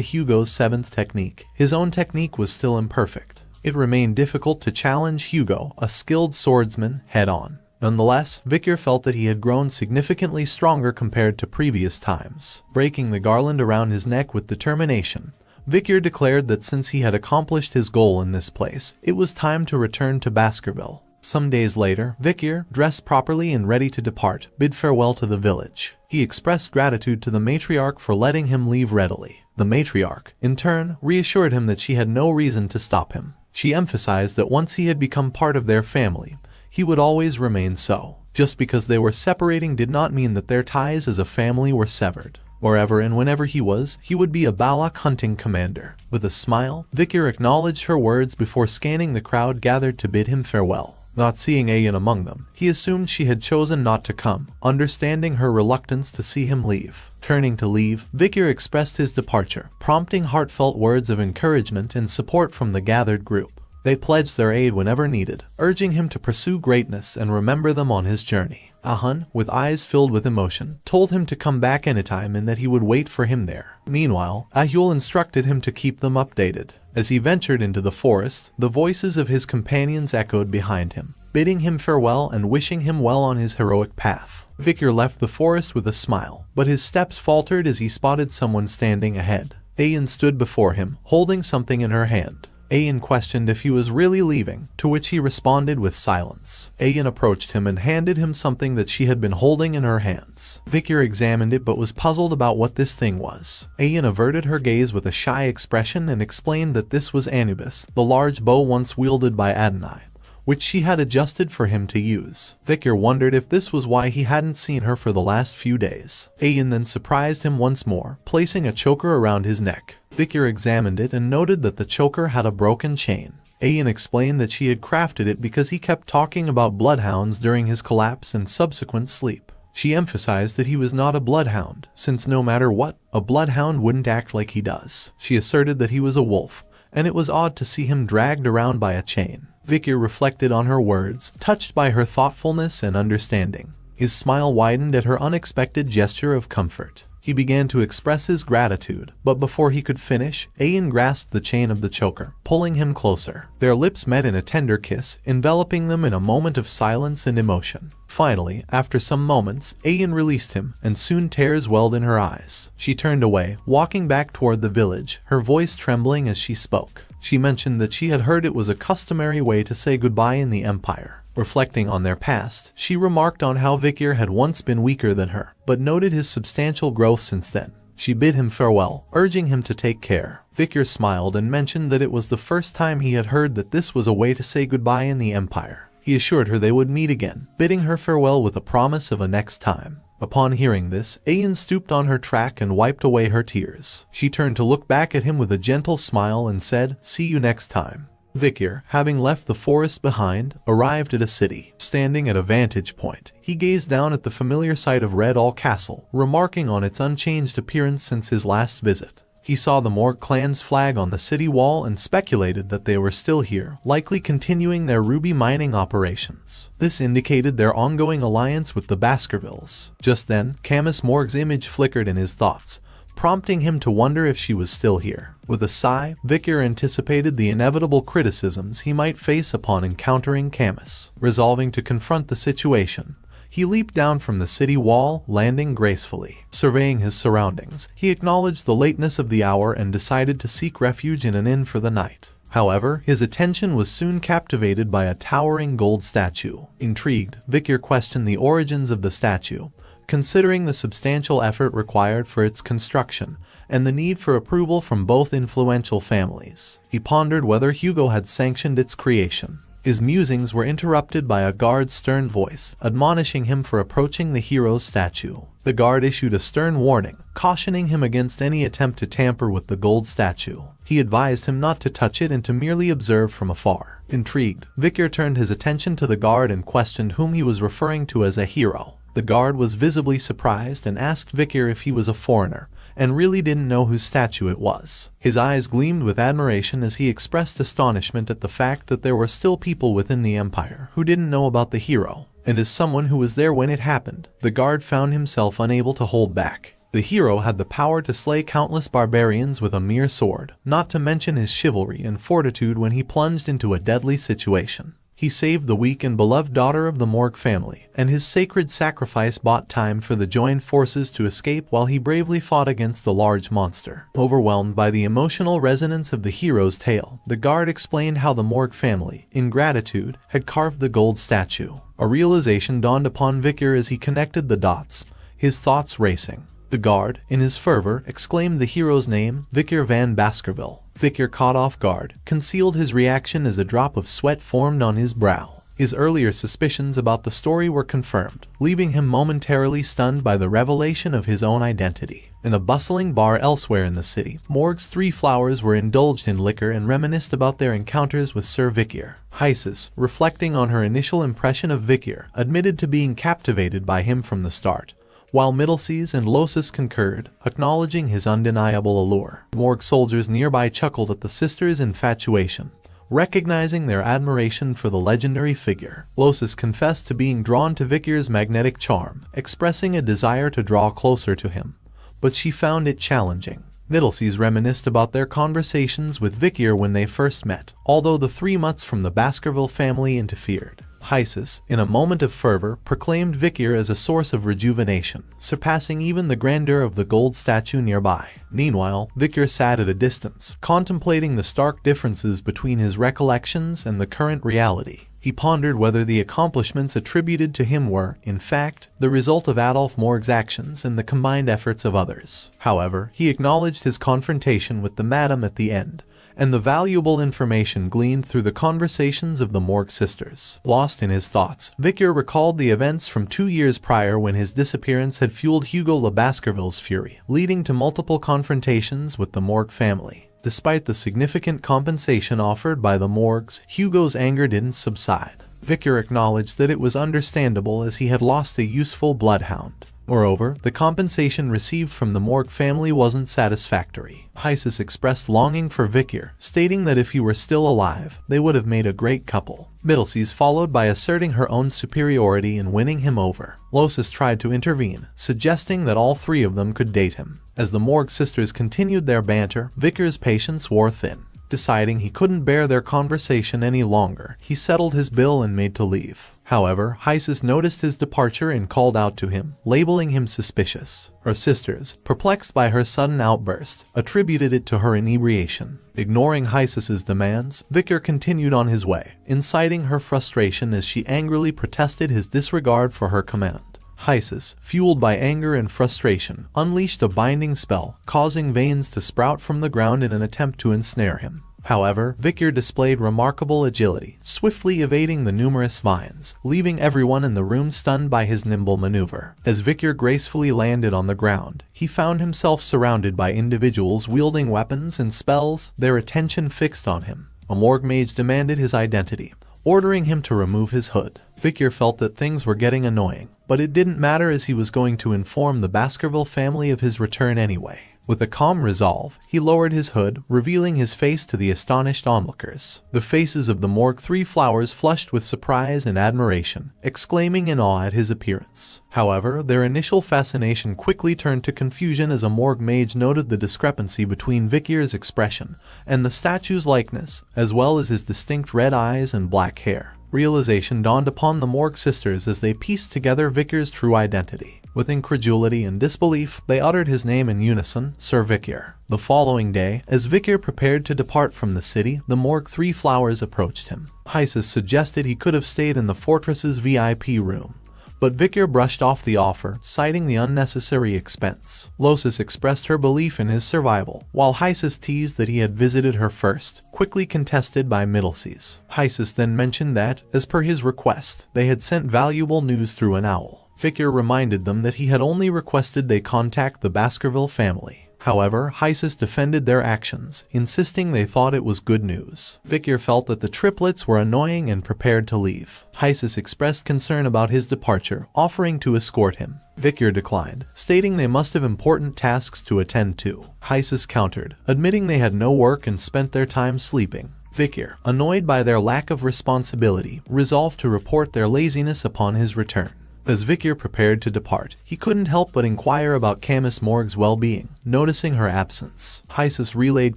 Hugo's 7th technique, his own technique was still imperfect. It remained difficult to challenge Hugo, a skilled swordsman, head-on. Nonetheless, Vikir felt that he had grown significantly stronger compared to previous times. Breaking the garland around his neck with determination, Vikir declared that since he had accomplished his goal in this place, it was time to return to Baskerville. Some days later, Vikir, dressed properly and ready to depart, bid farewell to the village. He expressed gratitude to the matriarch for letting him leave readily. The matriarch, in turn, reassured him that she had no reason to stop him. She emphasized that once he had become part of their family, he would always remain so. Just because they were separating did not mean that their ties as a family were severed. Wherever and whenever he would be a Balak hunting commander. With a smile, Vikir acknowledged her words before scanning the crowd gathered to bid him farewell. Not seeing Ayan among them, he assumed she had chosen not to come, understanding her reluctance to see him leave. Turning to leave, Vikir expressed his departure, prompting heartfelt words of encouragement and support from the gathered group. They pledged their aid whenever needed, urging him to pursue greatness and remember them on his journey. Ahun, with eyes filled with emotion, told him to come back anytime and that he would wait for him there. Meanwhile, Ahul instructed him to keep them updated. As he ventured into the forest, the voices of his companions echoed behind him, bidding him farewell and wishing him well on his heroic path. Vikir left the forest with a smile, but his steps faltered as he spotted someone standing ahead. Ayan stood before him, holding something in her hand. Ayan questioned if he was really leaving, to which he responded with silence. Ayan approached him and handed him something that she had been holding in her hands. Victor examined it but was puzzled about what this thing was. Ayan averted her gaze with a shy expression and explained that this was Anubis, the large bow once wielded by Adonai, which she had adjusted for him to use. Victor wondered if this was why he hadn't seen her for the last few days. Ayan then surprised him once more, placing a choker around his neck. Victor examined it and noted that the choker had a broken chain. Ayan explained that she had crafted it because he kept talking about bloodhounds during his collapse and subsequent sleep. She emphasized that he was not a bloodhound, since no matter what, a bloodhound wouldn't act like he does. She asserted that he was a wolf, and it was odd to see him dragged around by a chain. Victor reflected on her words, touched by her thoughtfulness and understanding. His smile widened at her unexpected gesture of comfort. He began to express his gratitude, but before he could finish, Ayan grasped the chain of the choker, pulling him closer. Their lips met in a tender kiss, enveloping them in a moment of silence and emotion. Finally, after some moments, Ayan released him, and soon tears welled in her eyes. She turned away, walking back toward the village, her voice trembling as she spoke. She mentioned that she had heard it was a customary way to say goodbye in the Empire. Reflecting on their past, she remarked on how Victor had once been weaker than her, but noted his substantial growth since then. She bid him farewell, urging him to take care. Victor smiled and mentioned that it was the first time he had heard that this was a way to say goodbye in the Empire. He assured her they would meet again, bidding her farewell with a promise of a next time. Upon hearing this, Ayan stooped on her track and wiped away her tears. She turned to look back at him with a gentle smile and said, "See you next time." Victor, having left the forest behind, arrived at a city. Standing at a vantage point, he gazed down at the familiar sight of Red All Castle, remarking on its unchanged appearance since his last visit. He saw the Morg clan's flag on the city wall and speculated that they were still here, likely continuing their ruby mining operations. This indicated their ongoing alliance with the Baskervilles. Just then, Camus Morg's image flickered in his thoughts, prompting him to wonder if she was still here. With a sigh, Victor anticipated the inevitable criticisms he might face upon encountering Camus. Resolving to confront the situation, he leaped down from the city wall, landing gracefully. Surveying his surroundings, he acknowledged the lateness of the hour and decided to seek refuge in an inn for the night. However, his attention was soon captivated by a towering gold statue. Intrigued, Victor questioned the origins of the statue, considering the substantial effort required for its construction and the need for approval from both influential families. He pondered whether Hugo had sanctioned its creation. His musings were interrupted by a guard's stern voice, admonishing him for approaching the hero's statue. The guard issued a stern warning, cautioning him against any attempt to tamper with the gold statue. He advised him not to touch it and to merely observe from afar. Intrigued, Victor turned his attention to the guard and questioned whom he was referring to as a hero. The guard was visibly surprised and asked Victor if he was a foreigner, and really didn't know whose statue it was. His eyes gleamed with admiration as he expressed astonishment at the fact that there were still people within the Empire who didn't know about the hero. And as someone who was there when it happened, the guard found himself unable to hold back. The hero had the power to slay countless barbarians with a mere sword, not to mention his chivalry and fortitude when he plunged into a deadly situation. He saved the weak and beloved daughter of the Morg family, and his sacred sacrifice bought time for the joined forces to escape while he bravely fought against the large monster. Overwhelmed by the emotional resonance of the hero's tale, the guard explained how the Morg family, in gratitude, had carved the gold statue. A realization dawned upon Victor as he connected the dots, his thoughts racing. The guard, in his fervor, exclaimed the hero's name, Victor van Baskerville. Victor, caught off guard, concealed his reaction as a drop of sweat formed on his brow. His earlier suspicions about the story were confirmed, leaving him momentarily stunned by the revelation of his own identity. In a bustling bar elsewhere in the city, Morg's three flowers were indulged in liquor and reminisced about their encounters with Sir Victor. Hysis, reflecting on her initial impression of Victor, admitted to being captivated by him from the start, while Middleseas and Losis concurred, acknowledging his undeniable allure. Morg soldiers nearby chuckled at the sisters' infatuation, recognizing their admiration for the legendary figure. Losis confessed to being drawn to Victor's magnetic charm, expressing a desire to draw closer to him, but she found it challenging. Middleseas reminisced about their conversations with Victor when they first met, although the 3 months from the Baskerville family interfered. Hysus, in a moment of fervor, proclaimed Vikir as a source of rejuvenation, surpassing even the grandeur of the gold statue nearby. Meanwhile, Vikir sat at a distance, contemplating the stark differences between his recollections and the current reality. He pondered whether the accomplishments attributed to him were, in fact, the result of Adolf Morg's actions and the combined efforts of others. However, he acknowledged his confrontation with the madam at the end, and the valuable information gleaned through the conversations of the Morg sisters. Lost in his thoughts, Vikir recalled the events from 2 years prior when his disappearance had fueled Hugo Le Baskerville's fury, leading to multiple confrontations with the Morg family. Despite the significant compensation offered by the Morgs, Hugo's anger didn't subside. Vikir acknowledged that it was understandable as he had lost a useful bloodhound. Moreover, the compensation received from the Morg family wasn't satisfactory. Hysus expressed longing for Vikir, stating that if he were still alive, they would have made a great couple. Middleseas followed by asserting her own superiority and winning him over. Losis tried to intervene, suggesting that all three of them could date him. As the Morg sisters continued their banter, Vikir's patience wore thin. Deciding he couldn't bear their conversation any longer, he settled his bill and made to leave. However, Hysus noticed his departure and called out to him, labeling him suspicious. Her sisters, perplexed by her sudden outburst, attributed it to her inebriation. Ignoring Hysus's demands, Vikir continued on his way, inciting her frustration as she angrily protested his disregard for her command. Hysus, fueled by anger and frustration, unleashed a binding spell, causing veins to sprout from the ground in an attempt to ensnare him. However, Vikir displayed remarkable agility, swiftly evading the numerous vines, leaving everyone in the room stunned by his nimble maneuver. As Vikir gracefully landed on the ground, he found himself surrounded by individuals wielding weapons and spells, their attention fixed on him. A Morg mage demanded his identity, ordering him to remove his hood. Vikir felt that things were getting annoying, but it didn't matter as he was going to inform the Baskerville family of his return anyway. With a calm resolve, he lowered his hood, revealing his face to the astonished onlookers. The faces of the Morg three flowers flushed with surprise and admiration, exclaiming in awe at his appearance. However, their initial fascination quickly turned to confusion as a Morg mage noted the discrepancy between Vikir's expression and the statue's likeness, as well as his distinct red eyes and black hair. Realization dawned upon the Morg sisters as they pieced together Vikir's true identity. With incredulity and disbelief, they uttered his name in unison, Sir Vikir. The following day, as Vikir prepared to depart from the city, the Morg three flowers approached him. Hysus suggested he could have stayed in the fortress's VIP room, but Vikir brushed off the offer, citing the unnecessary expense. Losis expressed her belief in his survival, while Hysus teased that he had visited her first, quickly contested by Middleseas. Hysus then mentioned that, as per his request, they had sent valuable news through an owl. Vikir reminded them that he had only requested they contact the Baskerville family. However, Hysus defended their actions, insisting they thought it was good news. Vikir felt that the triplets were annoying and prepared to leave. Hysus expressed concern about his departure, offering to escort him. Vikir declined, stating they must have important tasks to attend to. Hysus countered, admitting they had no work and spent their time sleeping. Vikir, annoyed by their lack of responsibility, resolved to report their laziness upon his return. As Vikir prepared to depart, he couldn't help but inquire about Camus Morg's well-being, noticing her absence. Hysus relayed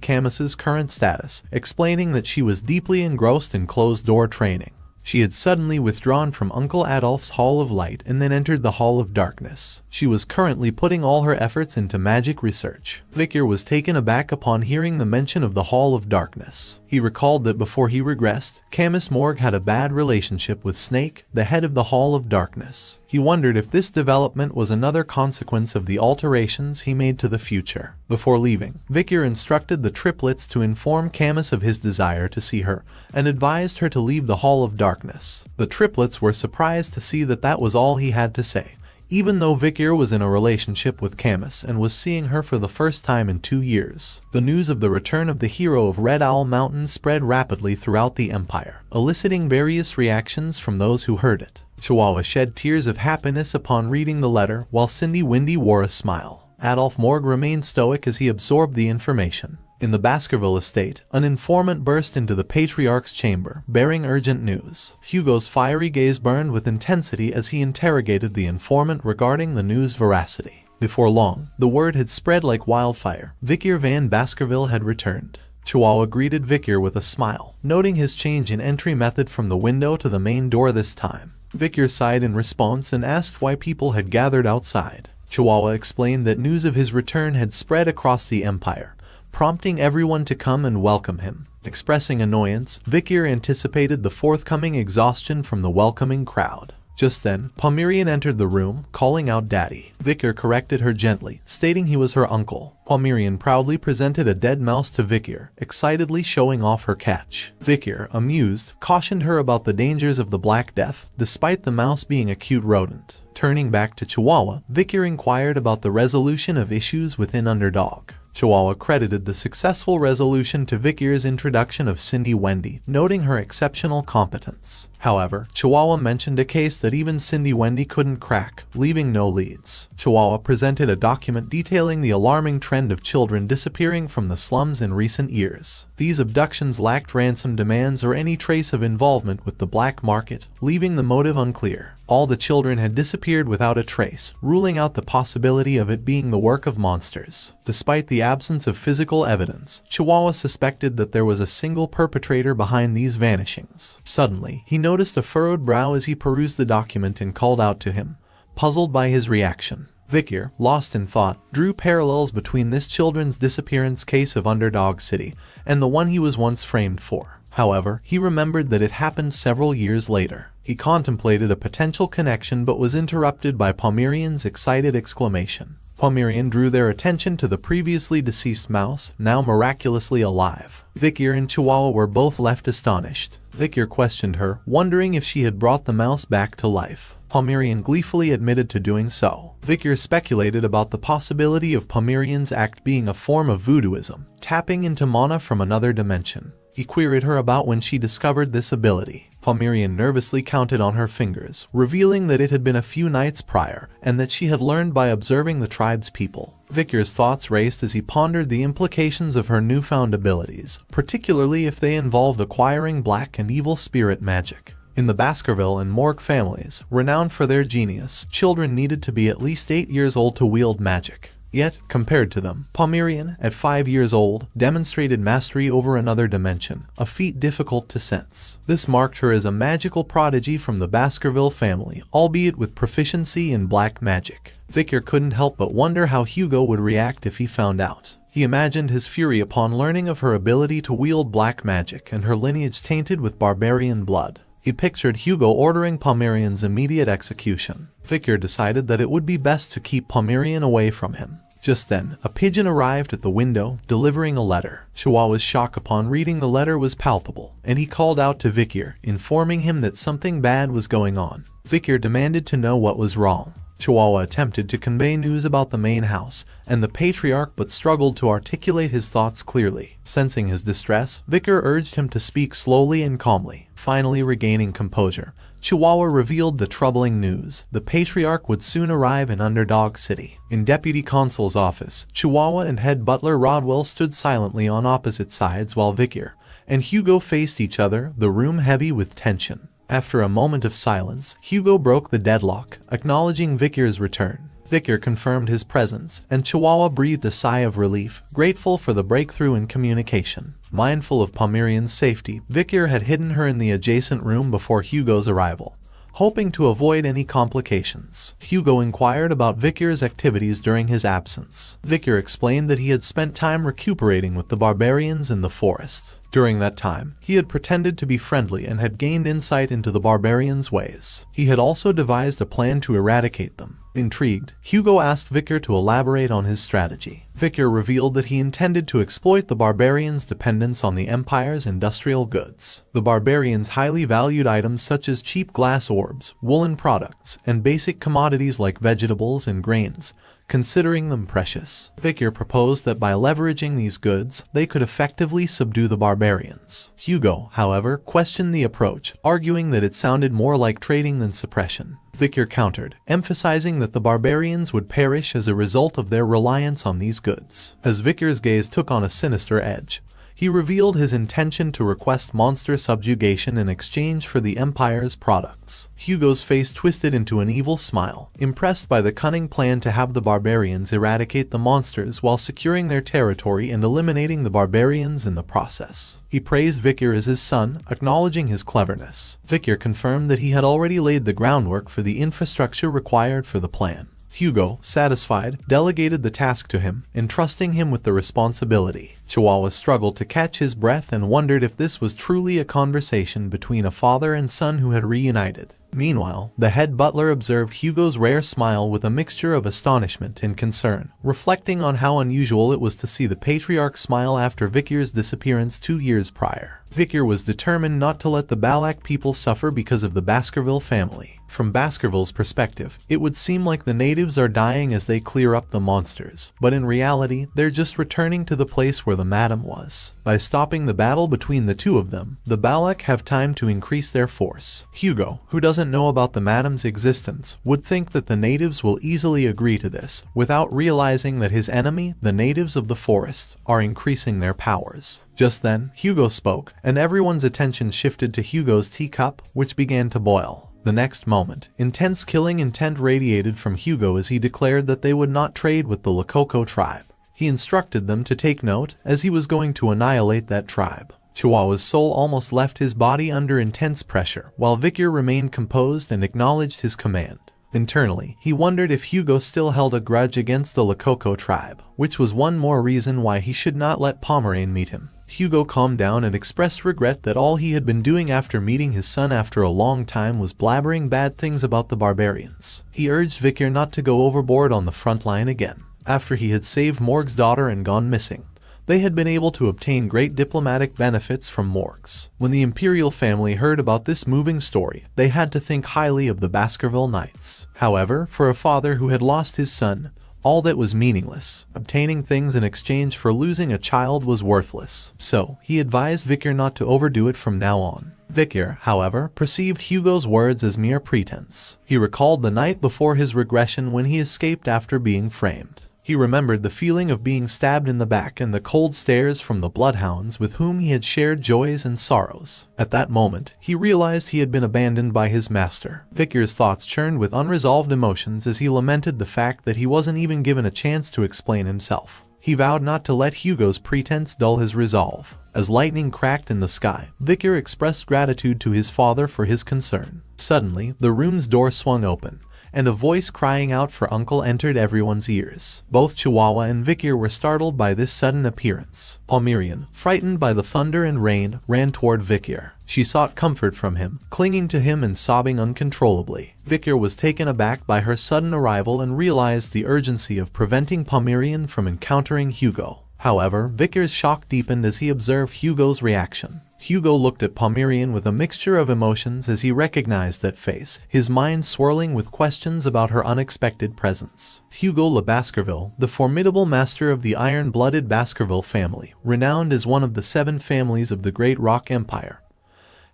Camus's current status, explaining that she was deeply engrossed in closed-door training. She had suddenly withdrawn from Uncle Adolph's Hall of Light and then entered the Hall of Darkness. She was currently putting all her efforts into magic research. Vikir was taken aback upon hearing the mention of the Hall of Darkness. He recalled that before he regressed, Camus Morg had a bad relationship with Snake, the head of the Hall of Darkness. He wondered if this development was another consequence of the alterations he made to the future. Before leaving, Vikir instructed the triplets to inform Camus of his desire to see her, and advised her to leave the Hall of Darkness. The triplets were surprised to see that that was all he had to say, even though Vikir was in a relationship with Camus and was seeing her for the first time in 2 years. The news of the return of the hero of Red Owl Mountain spread rapidly throughout the Empire, eliciting various reactions from those who heard it. Chihuahua shed tears of happiness upon reading the letter, while Cindy Windy wore a smile. Adolf Morg remained stoic as he absorbed the information. In the Baskerville estate, an informant burst into the Patriarch's chamber, bearing urgent news. Hugo's fiery gaze burned with intensity as he interrogated the informant regarding the news' veracity. Before long, the word had spread like wildfire. Vikir van Baskerville had returned. Chihuahua greeted Vikir with a smile, noting his change in entry method from the window to the main door this time. Vikir sighed in response and asked why people had gathered outside. Chihuahua explained that news of his return had spread across the empire, prompting everyone to come and welcome him. Expressing annoyance, Vikir anticipated the forthcoming exhaustion from the welcoming crowd. Just then, Pomerian entered the room, calling out Daddy. Vikir corrected her gently, stating he was her uncle. Pomerian proudly presented a dead mouse to Vikir, excitedly showing off her catch. Vikir, amused, cautioned her about the dangers of the Black Death, despite the mouse being a cute rodent. Turning back to Chihuahua, Vikir inquired about the resolution of issues within Underdog. Chihuahua credited the successful resolution to Vikir's introduction of Cindy Wendy, noting her exceptional competence. However, Chihuahua mentioned a case that even Cindy Wendy couldn't crack, leaving no leads. Chihuahua presented a document detailing the alarming trend of children disappearing from the slums in recent years. These abductions lacked ransom demands or any trace of involvement with the black market, leaving the motive unclear. All the children had disappeared without a trace, ruling out the possibility of it being the work of monsters. Despite the absence of physical evidence, Chihuahua suspected that there was a single perpetrator behind these vanishings. Suddenly, he noticed a furrowed brow as he perused the document and called out to him, puzzled by his reaction. Vikir, lost in thought, drew parallels between this children's disappearance case of Underdog City and the one he was once framed for. However, he remembered that it happened several years later. He contemplated a potential connection but was interrupted by Pomerian's excited exclamation. Pomerian drew their attention to the previously deceased mouse, now miraculously alive. Vikir and Chihuahua were both left astonished. Vikir questioned her, wondering if she had brought the mouse back to life. Pomerian gleefully admitted to doing so. Vikir speculated about the possibility of Pomerian's act being a form of voodooism, tapping into mana from another dimension. He queried her about when she discovered this ability. Pomerian nervously counted on her fingers, revealing that it had been a few nights prior, and that she had learned by observing the tribe's people. Vikir's thoughts raced as he pondered the implications of her newfound abilities, particularly if they involved acquiring black and evil spirit magic. In the Baskerville and Morgue families, renowned for their genius, children needed to be at least 8 years old to wield magic. Yet, compared to them, Pomerian, at 5 years old, demonstrated mastery over another dimension, a feat difficult to sense. This marked her as a magical prodigy from the Baskerville family, albeit with proficiency in black magic. Vikir couldn't help but wonder how Hugo would react if he found out. He imagined his fury upon learning of her ability to wield black magic and her lineage tainted with barbarian blood. He pictured Hugo ordering Pomerian's immediate execution. Vikir decided that it would be best to keep Pomerian away from him. Just then, a pigeon arrived at the window, delivering a letter. Chihuahua's shock upon reading the letter was palpable, and he called out to Vikir, informing him that something bad was going on. Vikir demanded to know what was wrong. Chihuahua attempted to convey news about the main house and the patriarch but struggled to articulate his thoughts clearly. Sensing his distress, Vikir urged him to speak slowly and calmly. Finally regaining composure, Chihuahua revealed the troubling news. The patriarch would soon arrive in Underdog City. In Deputy Consul's office, Chihuahua and head butler Rodwell stood silently on opposite sides while Vikir and Hugo faced each other, the room heavy with tension. After a moment of silence, Hugo broke the deadlock, acknowledging Vikir's return. Vikir confirmed his presence, and Chihuahua breathed a sigh of relief, grateful for the breakthrough in communication. Mindful of Pomerian's safety, Vikir had hidden her in the adjacent room before Hugo's arrival, hoping to avoid any complications. Hugo inquired about Vikir's activities during his absence. Vikir explained that he had spent time recuperating with the barbarians in the forest. During that time, he had pretended to be friendly and had gained insight into the barbarians' ways. He had also devised a plan to eradicate them. Intrigued, Hugo asked Vikir to elaborate on his strategy. Vikir revealed that he intended to exploit the barbarians' dependence on the Empire's industrial goods. The barbarians highly valued items such as cheap glass orbs, woolen products, and basic commodities like vegetables and grains, considering them precious. Vikir proposed that by leveraging these goods, they could effectively subdue the barbarians. Hugo, however, questioned the approach, arguing that it sounded more like trading than suppression. Vikir countered, emphasizing that the barbarians would perish as a result of their reliance on these goods. As Vikir's gaze took on a sinister edge, He revealed his intention to request monster subjugation in exchange for the Empire's products. Hugo's face twisted into an evil smile, impressed by the cunning plan to have the barbarians eradicate the monsters while securing their territory and eliminating the barbarians in the process. He praised Vikir as his son, acknowledging his cleverness. Vikir confirmed that he had already laid the groundwork for the infrastructure required for the plan. Hugo, satisfied, delegated the task to him, entrusting him with the responsibility. Chihuahua struggled to catch his breath and wondered if this was truly a conversation between a father and son who had reunited. Meanwhile, the head butler observed Hugo's rare smile with a mixture of astonishment and concern, reflecting on how unusual it was to see the patriarch smile after Vikir's disappearance 2 years prior. Vikir was determined not to let the Balak people suffer because of the Baskerville family. From Baskerville's perspective, it would seem like the natives are dying as they clear up the monsters, but in reality, they're just returning to the place where the madam was. By stopping the battle between the two of them, the Balak have time to increase their force. Hugo, who doesn't know about the madam's existence, would think that the natives will easily agree to this, without realizing that his enemy, the natives of the forest, are increasing their powers. Just then, Hugo spoke, and everyone's attention shifted to Hugo's teacup, which began to boil. The next moment, intense killing intent radiated from Hugo as he declared that they would not trade with the Lakoko tribe. He instructed them to take note, as he was going to annihilate that tribe. Chihuahua's soul almost left his body under intense pressure, while Vikir remained composed and acknowledged his command. Internally, he wondered if Hugo still held a grudge against the Lakoko tribe, which was one more reason why he should not let Pomerane meet him. Hugo calmed down and expressed regret that all he had been doing after meeting his son after a long time was blabbering bad things about the barbarians. He urged Vikir not to go overboard on the front line again. After he had saved Morg's daughter and gone missing, they had been able to obtain great diplomatic benefits from Morg's. When the imperial family heard about this moving story, they had to think highly of the Baskerville Knights. However, for a father who had lost his son, all that was meaningless. Obtaining things in exchange for losing a child was worthless. So, he advised Vikir not to overdo it from now on. Vikir, however, perceived Hugo's words as mere pretense. He recalled the night before his regression when he escaped after being framed. He remembered the feeling of being stabbed in the back and the cold stares from the bloodhounds with whom he had shared joys and sorrows. At that moment, he realized he had been abandoned by his master. Vikir's thoughts churned with unresolved emotions as he lamented the fact that he wasn't even given a chance to explain himself. He vowed not to let Hugo's pretense dull his resolve. As lightning cracked in the sky, Vikir expressed gratitude to his father for his concern. Suddenly, the room's door swung open, and a voice crying out for uncle entered everyone's ears. Both Chihuahua and Vikir were startled by this sudden appearance. Pomeranian, frightened by the thunder and rain, ran toward Vikir. She sought comfort from him, clinging to him and sobbing uncontrollably. Vikir was taken aback by her sudden arrival and realized the urgency of preventing Pomeranian from encountering Hugo. However, Vikir's shock deepened as he observed Hugo's reaction. Hugo looked at Pomeranian with a mixture of emotions as he recognized that face, his mind swirling with questions about her unexpected presence. Hugo Le Baskerville, the formidable master of the iron-blooded Baskerville family, renowned as one of the 7 families of the Great Rock Empire,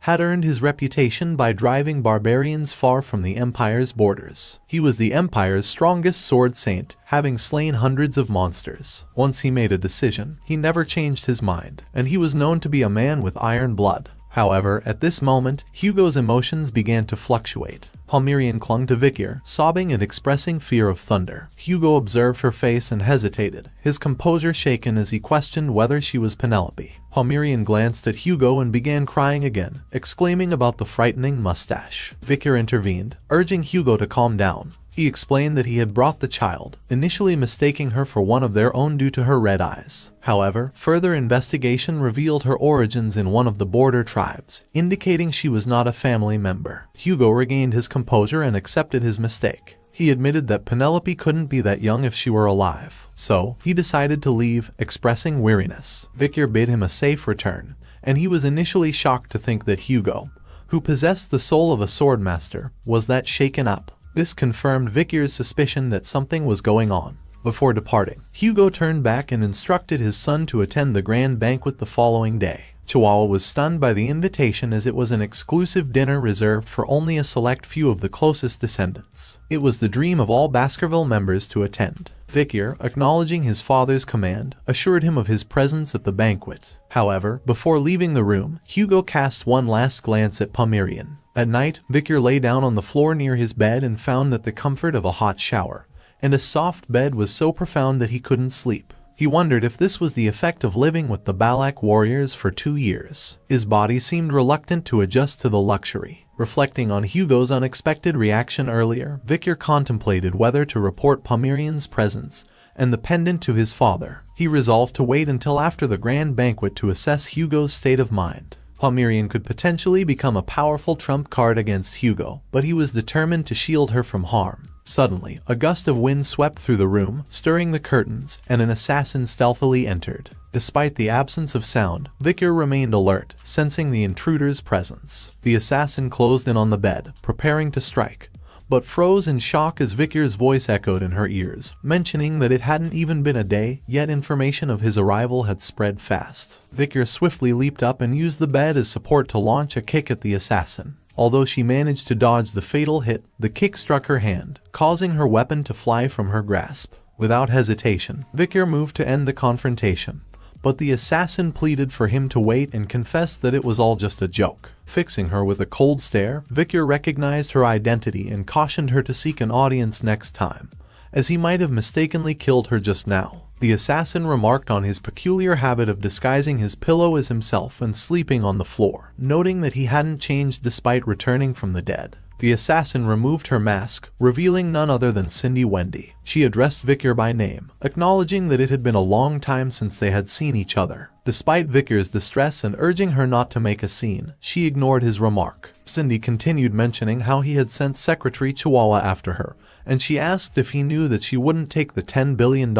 had earned his reputation by driving barbarians far from the Empire's borders. He was the Empire's strongest sword saint, having slain hundreds of monsters. Once he made a decision, he never changed his mind, and he was known to be a man with iron blood. However, at this moment, Hugo's emotions began to fluctuate. Pomeranian clung to Vikir, sobbing and expressing fear of thunder. Hugo observed her face and hesitated, his composure shaken as he questioned whether she was Penelope. Pomeranian glanced at Hugo and began crying again, exclaiming about the frightening mustache. Vikir intervened, urging Hugo to calm down. He explained that he had brought the child, initially mistaking her for one of their own due to her red eyes. However, further investigation revealed her origins in one of the border tribes, indicating she was not a family member. Hugo regained his composure and accepted his mistake. He admitted that Penelope couldn't be that young if she were alive. So, he decided to leave, expressing weariness. Vikir bid him a safe return, and he was initially shocked to think that Hugo, who possessed the soul of a swordmaster, was that shaken up. This confirmed Vikir's suspicion that something was going on. Before departing, Hugo turned back and instructed his son to attend the grand banquet the following day. Chihuahua was stunned by the invitation as it was an exclusive dinner reserved for only a select few of the closest descendants. It was the dream of all Baskerville members to attend. Victor, acknowledging his father's command, assured him of his presence at the banquet. However, before leaving the room, Hugo cast one last glance at Pomerian. At night, Victor lay down on the floor near his bed and found that the comfort of a hot shower and a soft bed was so profound that he couldn't sleep. He wondered if this was the effect of living with the Balak warriors for 2 years. His body seemed reluctant to adjust to the luxury. Reflecting on Hugo's unexpected reaction earlier, Victor contemplated whether to report Pomerian's presence and the pendant to his father. He resolved to wait until after the grand banquet to assess Hugo's state of mind. Pomerian could potentially become a powerful trump card against Hugo, but he was determined to shield her from harm. Suddenly, a gust of wind swept through the room, stirring the curtains, and an assassin stealthily entered. Despite the absence of sound, Victor remained alert, sensing the intruder's presence. The assassin closed in on the bed, preparing to strike, but froze in shock as Victor's voice echoed in her ears, mentioning that it hadn't even been a day, yet information of his arrival had spread fast. Victor swiftly leaped up and used the bed as support to launch a kick at the assassin. Although she managed to dodge the fatal hit, the kick struck her hand, causing her weapon to fly from her grasp. Without hesitation, Victor moved to end the confrontation, but the assassin pleaded for him to wait and confessed that it was all just a joke. Fixing her with a cold stare, Victor recognized her identity and cautioned her to seek an audience next time, as he might have mistakenly killed her just now. The assassin remarked on his peculiar habit of disguising his pillow as himself and sleeping on the floor, noting that he hadn't changed despite returning from the dead. The assassin removed her mask, revealing none other than Cindy Wendy. She addressed Victor by name, acknowledging that it had been a long time since they had seen each other. Despite Victor's distress and urging her not to make a scene, she ignored his remark. Cindy continued mentioning how he had sent Secretary Chihuahua after her, and she asked if he knew that she wouldn't take the $10 billion.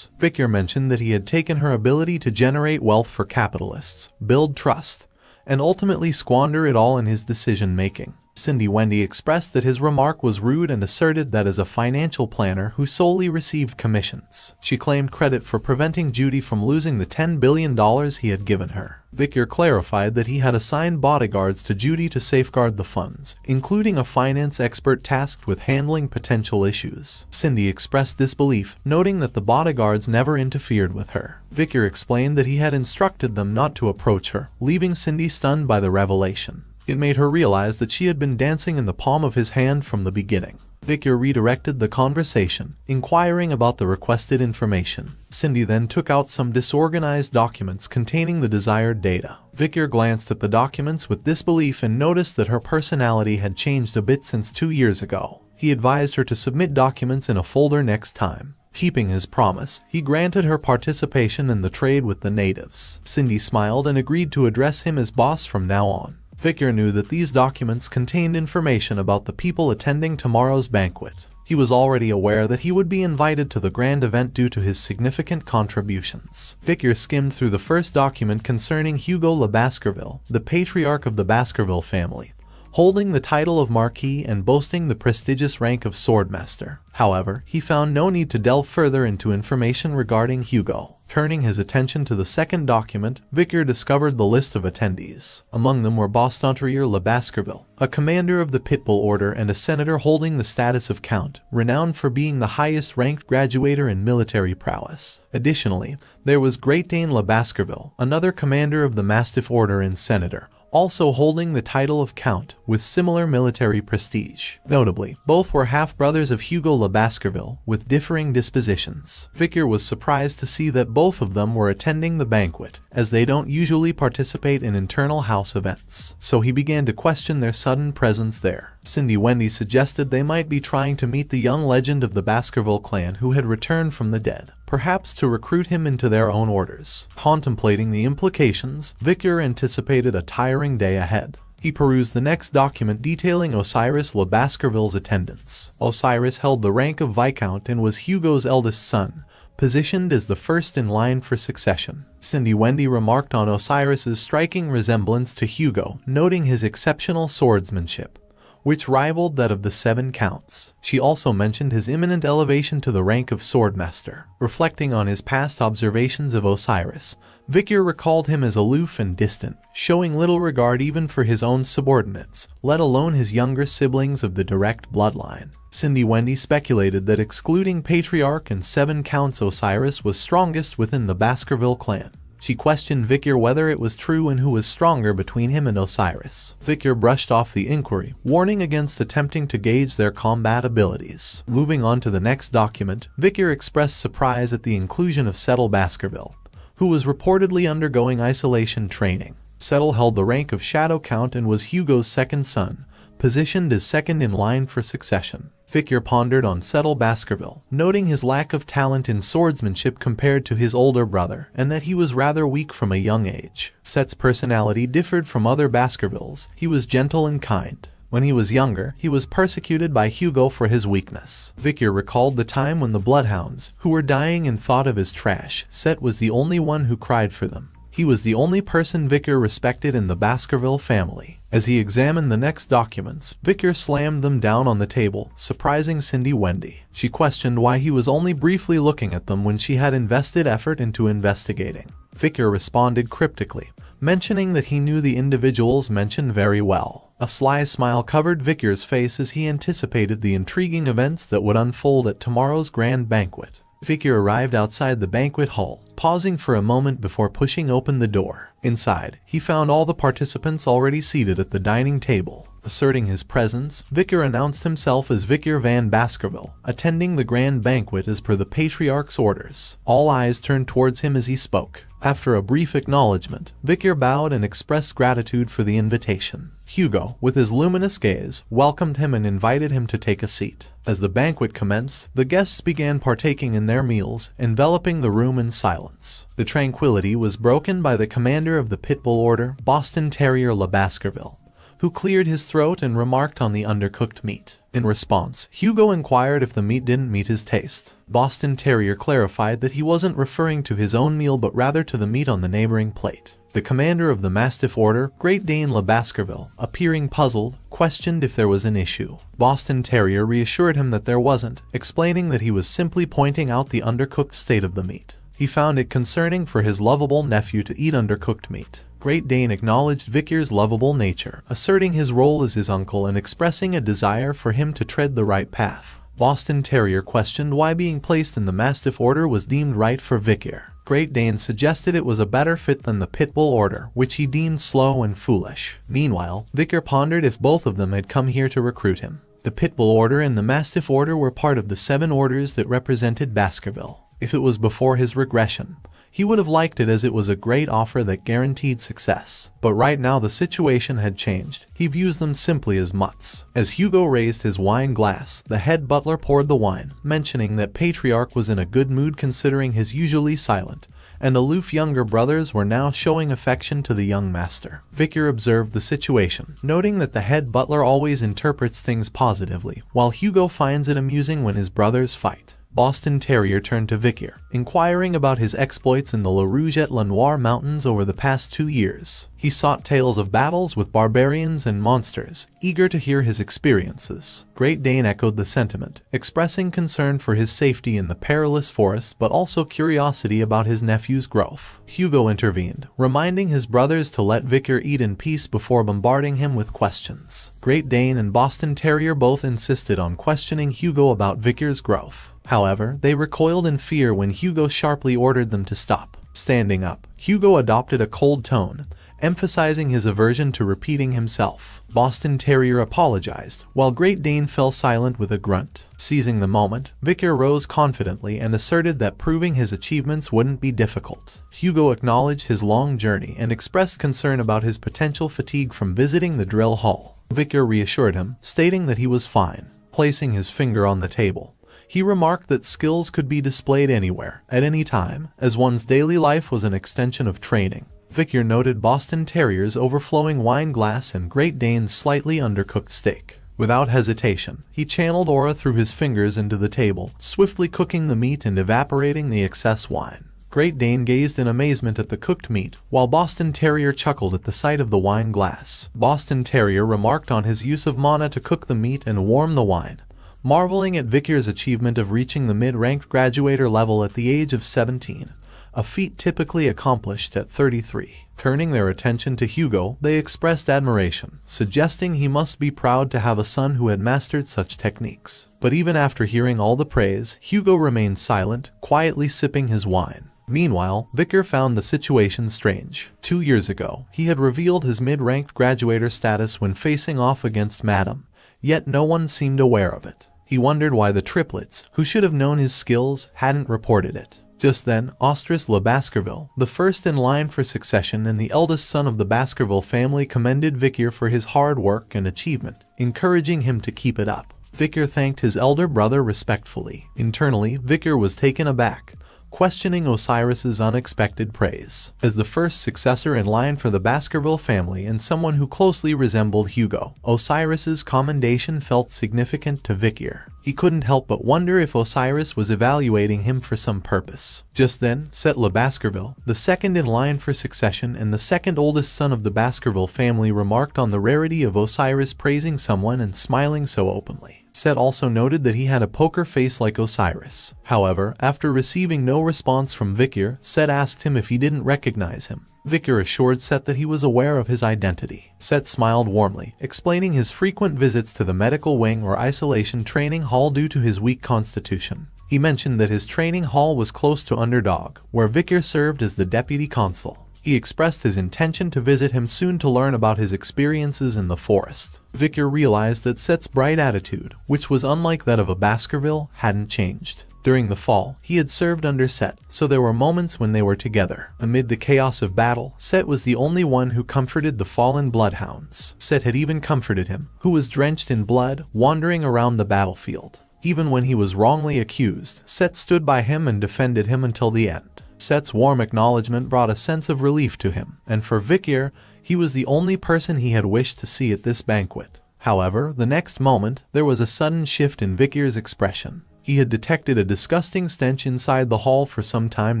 Victor mentioned that he had taken her ability to generate wealth for capitalists, build trust, and ultimately squander it all in his decision-making. Cindy Wendy expressed that his remark was rude and asserted that as a financial planner who solely received commissions, she claimed credit for preventing Judy from losing the $10 billion he had given her. Victor clarified that he had assigned bodyguards to Judy to safeguard the funds, including a finance expert tasked with handling potential issues. Cindy expressed disbelief, noting that the bodyguards never interfered with her. Victor explained that he had instructed them not to approach her, leaving Cindy stunned by the revelation. It made her realize that she had been dancing in the palm of his hand from the beginning. Victor redirected the conversation, inquiring about the requested information. Cindy then took out some disorganized documents containing the desired data. Victor glanced at the documents with disbelief and noticed that her personality had changed a bit since 2 years ago. He advised her to submit documents in a folder next time. Keeping his promise, he granted her participation in the trade with the natives. Cindy smiled and agreed to address him as boss from now on. Victor knew that these documents contained information about the people attending tomorrow's banquet. He was already aware that he would be invited to the grand event due to his significant contributions. Victor skimmed through the first document concerning Hugo Le Baskerville, the patriarch of the Baskerville family, holding the title of Marquis and boasting the prestigious rank of Swordmaster. However, he found no need to delve further into information regarding Hugo. Turning his attention to the second document, Victor discovered the list of attendees. Among them were Bastontrier Le Baskerville, a commander of the Pitbull Order and a senator holding the status of Count, renowned for being the highest-ranked graduator in military prowess. Additionally, there was Great Dane Le Baskerville, another commander of the Mastiff Order and senator, also holding the title of Count, with similar military prestige. Notably, both were half-brothers of Hugo Le Baskerville, with differing dispositions. Victor was surprised to see that both of them were attending the banquet, as they don't usually participate in internal house events. So he began to question their sudden presence there. Cindy Wendy suggested they might be trying to meet the young legend of the Baskerville clan who had returned from the dead, perhaps to recruit him into their own orders. Contemplating the implications, Victor anticipated a tiring day ahead. He perused the next document detailing Osiris Le Baskerville's attendance. Osiris held the rank of Viscount and was Hugo's eldest son, positioned as the first in line for succession. Cindy Wendy remarked on Osiris's striking resemblance to Hugo, noting his exceptional swordsmanship, which rivaled that of the 7 counts. She also mentioned his imminent elevation to the rank of swordmaster. Reflecting on his past observations of Osiris, Vikir recalled him as aloof and distant, showing little regard even for his own subordinates, let alone his younger siblings of the direct bloodline. Cindy Wendy speculated that excluding Patriarch and 7 counts, Osiris was strongest within the Baskerville clan. She questioned Vikir whether it was true and who was stronger between him and Osiris. Vikir brushed off the inquiry, warning against attempting to gauge their combat abilities. Moving on to the next document, Vikir expressed surprise at the inclusion of Settle Baskerville, who was reportedly undergoing isolation training. Settle held the rank of Shadow Count and was Hugo's second son, positioned as second in line for succession. Vikir pondered on Settle Baskerville, noting his lack of talent in swordsmanship compared to his older brother, and that he was rather weak from a young age. Set's personality differed from other Baskervilles. He was gentle and kind. When he was younger, he was persecuted by Hugo for his weakness. Vikir recalled the time when the bloodhounds, who were dying and thought of as trash, Set was the only one who cried for them. He was the only person Vikir respected in the Baskerville family. As he examined the next documents, Vikir slammed them down on the table, surprising Cindy Wendy. She questioned why he was only briefly looking at them when she had invested effort into investigating. Vikir responded cryptically, mentioning that he knew the individuals mentioned very well. A sly smile covered Vikir's face as he anticipated the intriguing events that would unfold at tomorrow's grand banquet. Vikir arrived outside the banquet hall, pausing for a moment before pushing open the door. Inside, he found all the participants already seated at the dining table. Asserting his presence, Vikir announced himself as Vikir van Baskerville, attending the grand banquet as per the Patriarch's orders. All eyes turned towards him as he spoke. After a brief acknowledgement, Vikir bowed and expressed gratitude for the invitation. Hugo, with his luminous gaze, welcomed him and invited him to take a seat. As the banquet commenced, the guests began partaking in their meals, enveloping the room in silence. The tranquility was broken by the commander of the Pitbull Order, Boston Terrier Le Baskerville, who cleared his throat and remarked on the undercooked meat. In response, Hugo inquired if the meat didn't meet his taste. Boston Terrier clarified that he wasn't referring to his own meal but rather to the meat on the neighboring plate. The commander of the Mastiff Order, Great Dane Le Baskerville, appearing puzzled, questioned if there was an issue. Boston Terrier reassured him that there wasn't, explaining that he was simply pointing out the undercooked state of the meat. He found it concerning for his lovable nephew to eat undercooked meat. Great Dane acknowledged Vikir's lovable nature, asserting his role as his uncle and expressing a desire for him to tread the right path. Boston Terrier questioned why being placed in the Mastiff Order was deemed right for Vikir. Great Dane suggested it was a better fit than the Pitbull Order, which he deemed slow and foolish. Meanwhile, Vikir pondered if both of them had come here to recruit him. The Pitbull Order and the Mastiff Order were part of the 7 orders that represented Baskerville. If it was before his regression, he would have liked it as it was a great offer that guaranteed success. But right now the situation had changed. He views them simply as mutts. As Hugo raised his wine glass, the head butler poured the wine, mentioning that Patriarch was in a good mood considering his usually silent and aloof younger brothers were now showing affection to the young master. Vikir observed the situation, noting that the head butler always interprets things positively, while Hugo finds it amusing when his brothers fight. Boston Terrier turned to Vikir, inquiring about his exploits in the La Rougette La Noire Mountains over the past 2 years. He sought tales of battles with barbarians and monsters, eager to hear his experiences. Great Dane echoed the sentiment, expressing concern for his safety in the perilous forest but also curiosity about his nephew's growth. Hugo intervened, reminding his brothers to let Vikir eat in peace before bombarding him with questions. Great Dane and Boston Terrier both insisted on questioning Hugo about Vikir's growth. However, they recoiled in fear when Hugo sharply ordered them to stop. Standing up, Hugo adopted a cold tone, emphasizing his aversion to repeating himself. Boston Terrier apologized, while Great Dane fell silent with a grunt. Seizing the moment, Vikir rose confidently and asserted that proving his achievements wouldn't be difficult. Hugo acknowledged his long journey and expressed concern about his potential fatigue from visiting the drill hall. Vikir reassured him, stating that he was fine. Placing his finger on the table, he remarked that skills could be displayed anywhere, at any time, as one's daily life was an extension of training. Vikir noted Boston Terrier's overflowing wine glass and Great Dane's slightly undercooked steak. Without hesitation, he channeled aura through his fingers into the table, swiftly cooking the meat and evaporating the excess wine. Great Dane gazed in amazement at the cooked meat, while Boston Terrier chuckled at the sight of the wine glass. Boston Terrier remarked on his use of mana to cook the meat and warm the wine, marveling at Victor's achievement of reaching the mid-ranked graduator level at the age of 17, a feat typically accomplished at 33. Turning their attention to Hugo, they expressed admiration, suggesting he must be proud to have a son who had mastered such techniques. But even after hearing all the praise, Hugo remained silent, quietly sipping his wine. Meanwhile, Vicar found the situation strange. 2 years ago, he had revealed his mid-ranked graduator status when facing off against Madam, yet no one seemed aware of it. He wondered why the triplets, who should have known his skills, hadn't reported it. Just then, Ostris Le Baskerville, the first in line for succession and the eldest son of the Baskerville family, commended Vicar for his hard work and achievement, encouraging him to keep it up. Vicar thanked his elder brother respectfully. Internally, Vicar was taken aback, questioning Osiris's unexpected praise. As the first successor in line for the Baskerville family and someone who closely resembled Hugo, Osiris's commendation felt significant to Vicar. He couldn't help but wonder if Osiris was evaluating him for some purpose. Just then, Set Le Baskerville, the second in line for succession and the second oldest son of the Baskerville family, remarked on the rarity of Osiris praising someone and smiling so openly. Set also noted that he had a poker face like Osiris. However, after receiving no response from Vicar, Set asked him if he didn't recognize him. Vicar assured Set that he was aware of his identity. Set smiled warmly, explaining his frequent visits to the medical wing or isolation training hall due to his weak constitution. He mentioned that his training hall was close to Underdog, where Vicar served as the deputy consul. He expressed his intention to visit him soon to learn about his experiences in the forest. Vicar realized that Set's bright attitude, which was unlike that of a Baskerville, hadn't changed. During the fall, he had served under Set, so there were moments when they were together. Amid the chaos of battle, Set was the only one who comforted the fallen bloodhounds. Set had even comforted him, who was drenched in blood, wandering around the battlefield. Even when he was wrongly accused, Set stood by him and defended him until the end. Set's warm acknowledgement brought a sense of relief to him, and for Vicar, he was the only person he had wished to see at this banquet. However, the next moment, there was a sudden shift in Vicar's expression. He had detected a disgusting stench inside the hall for some time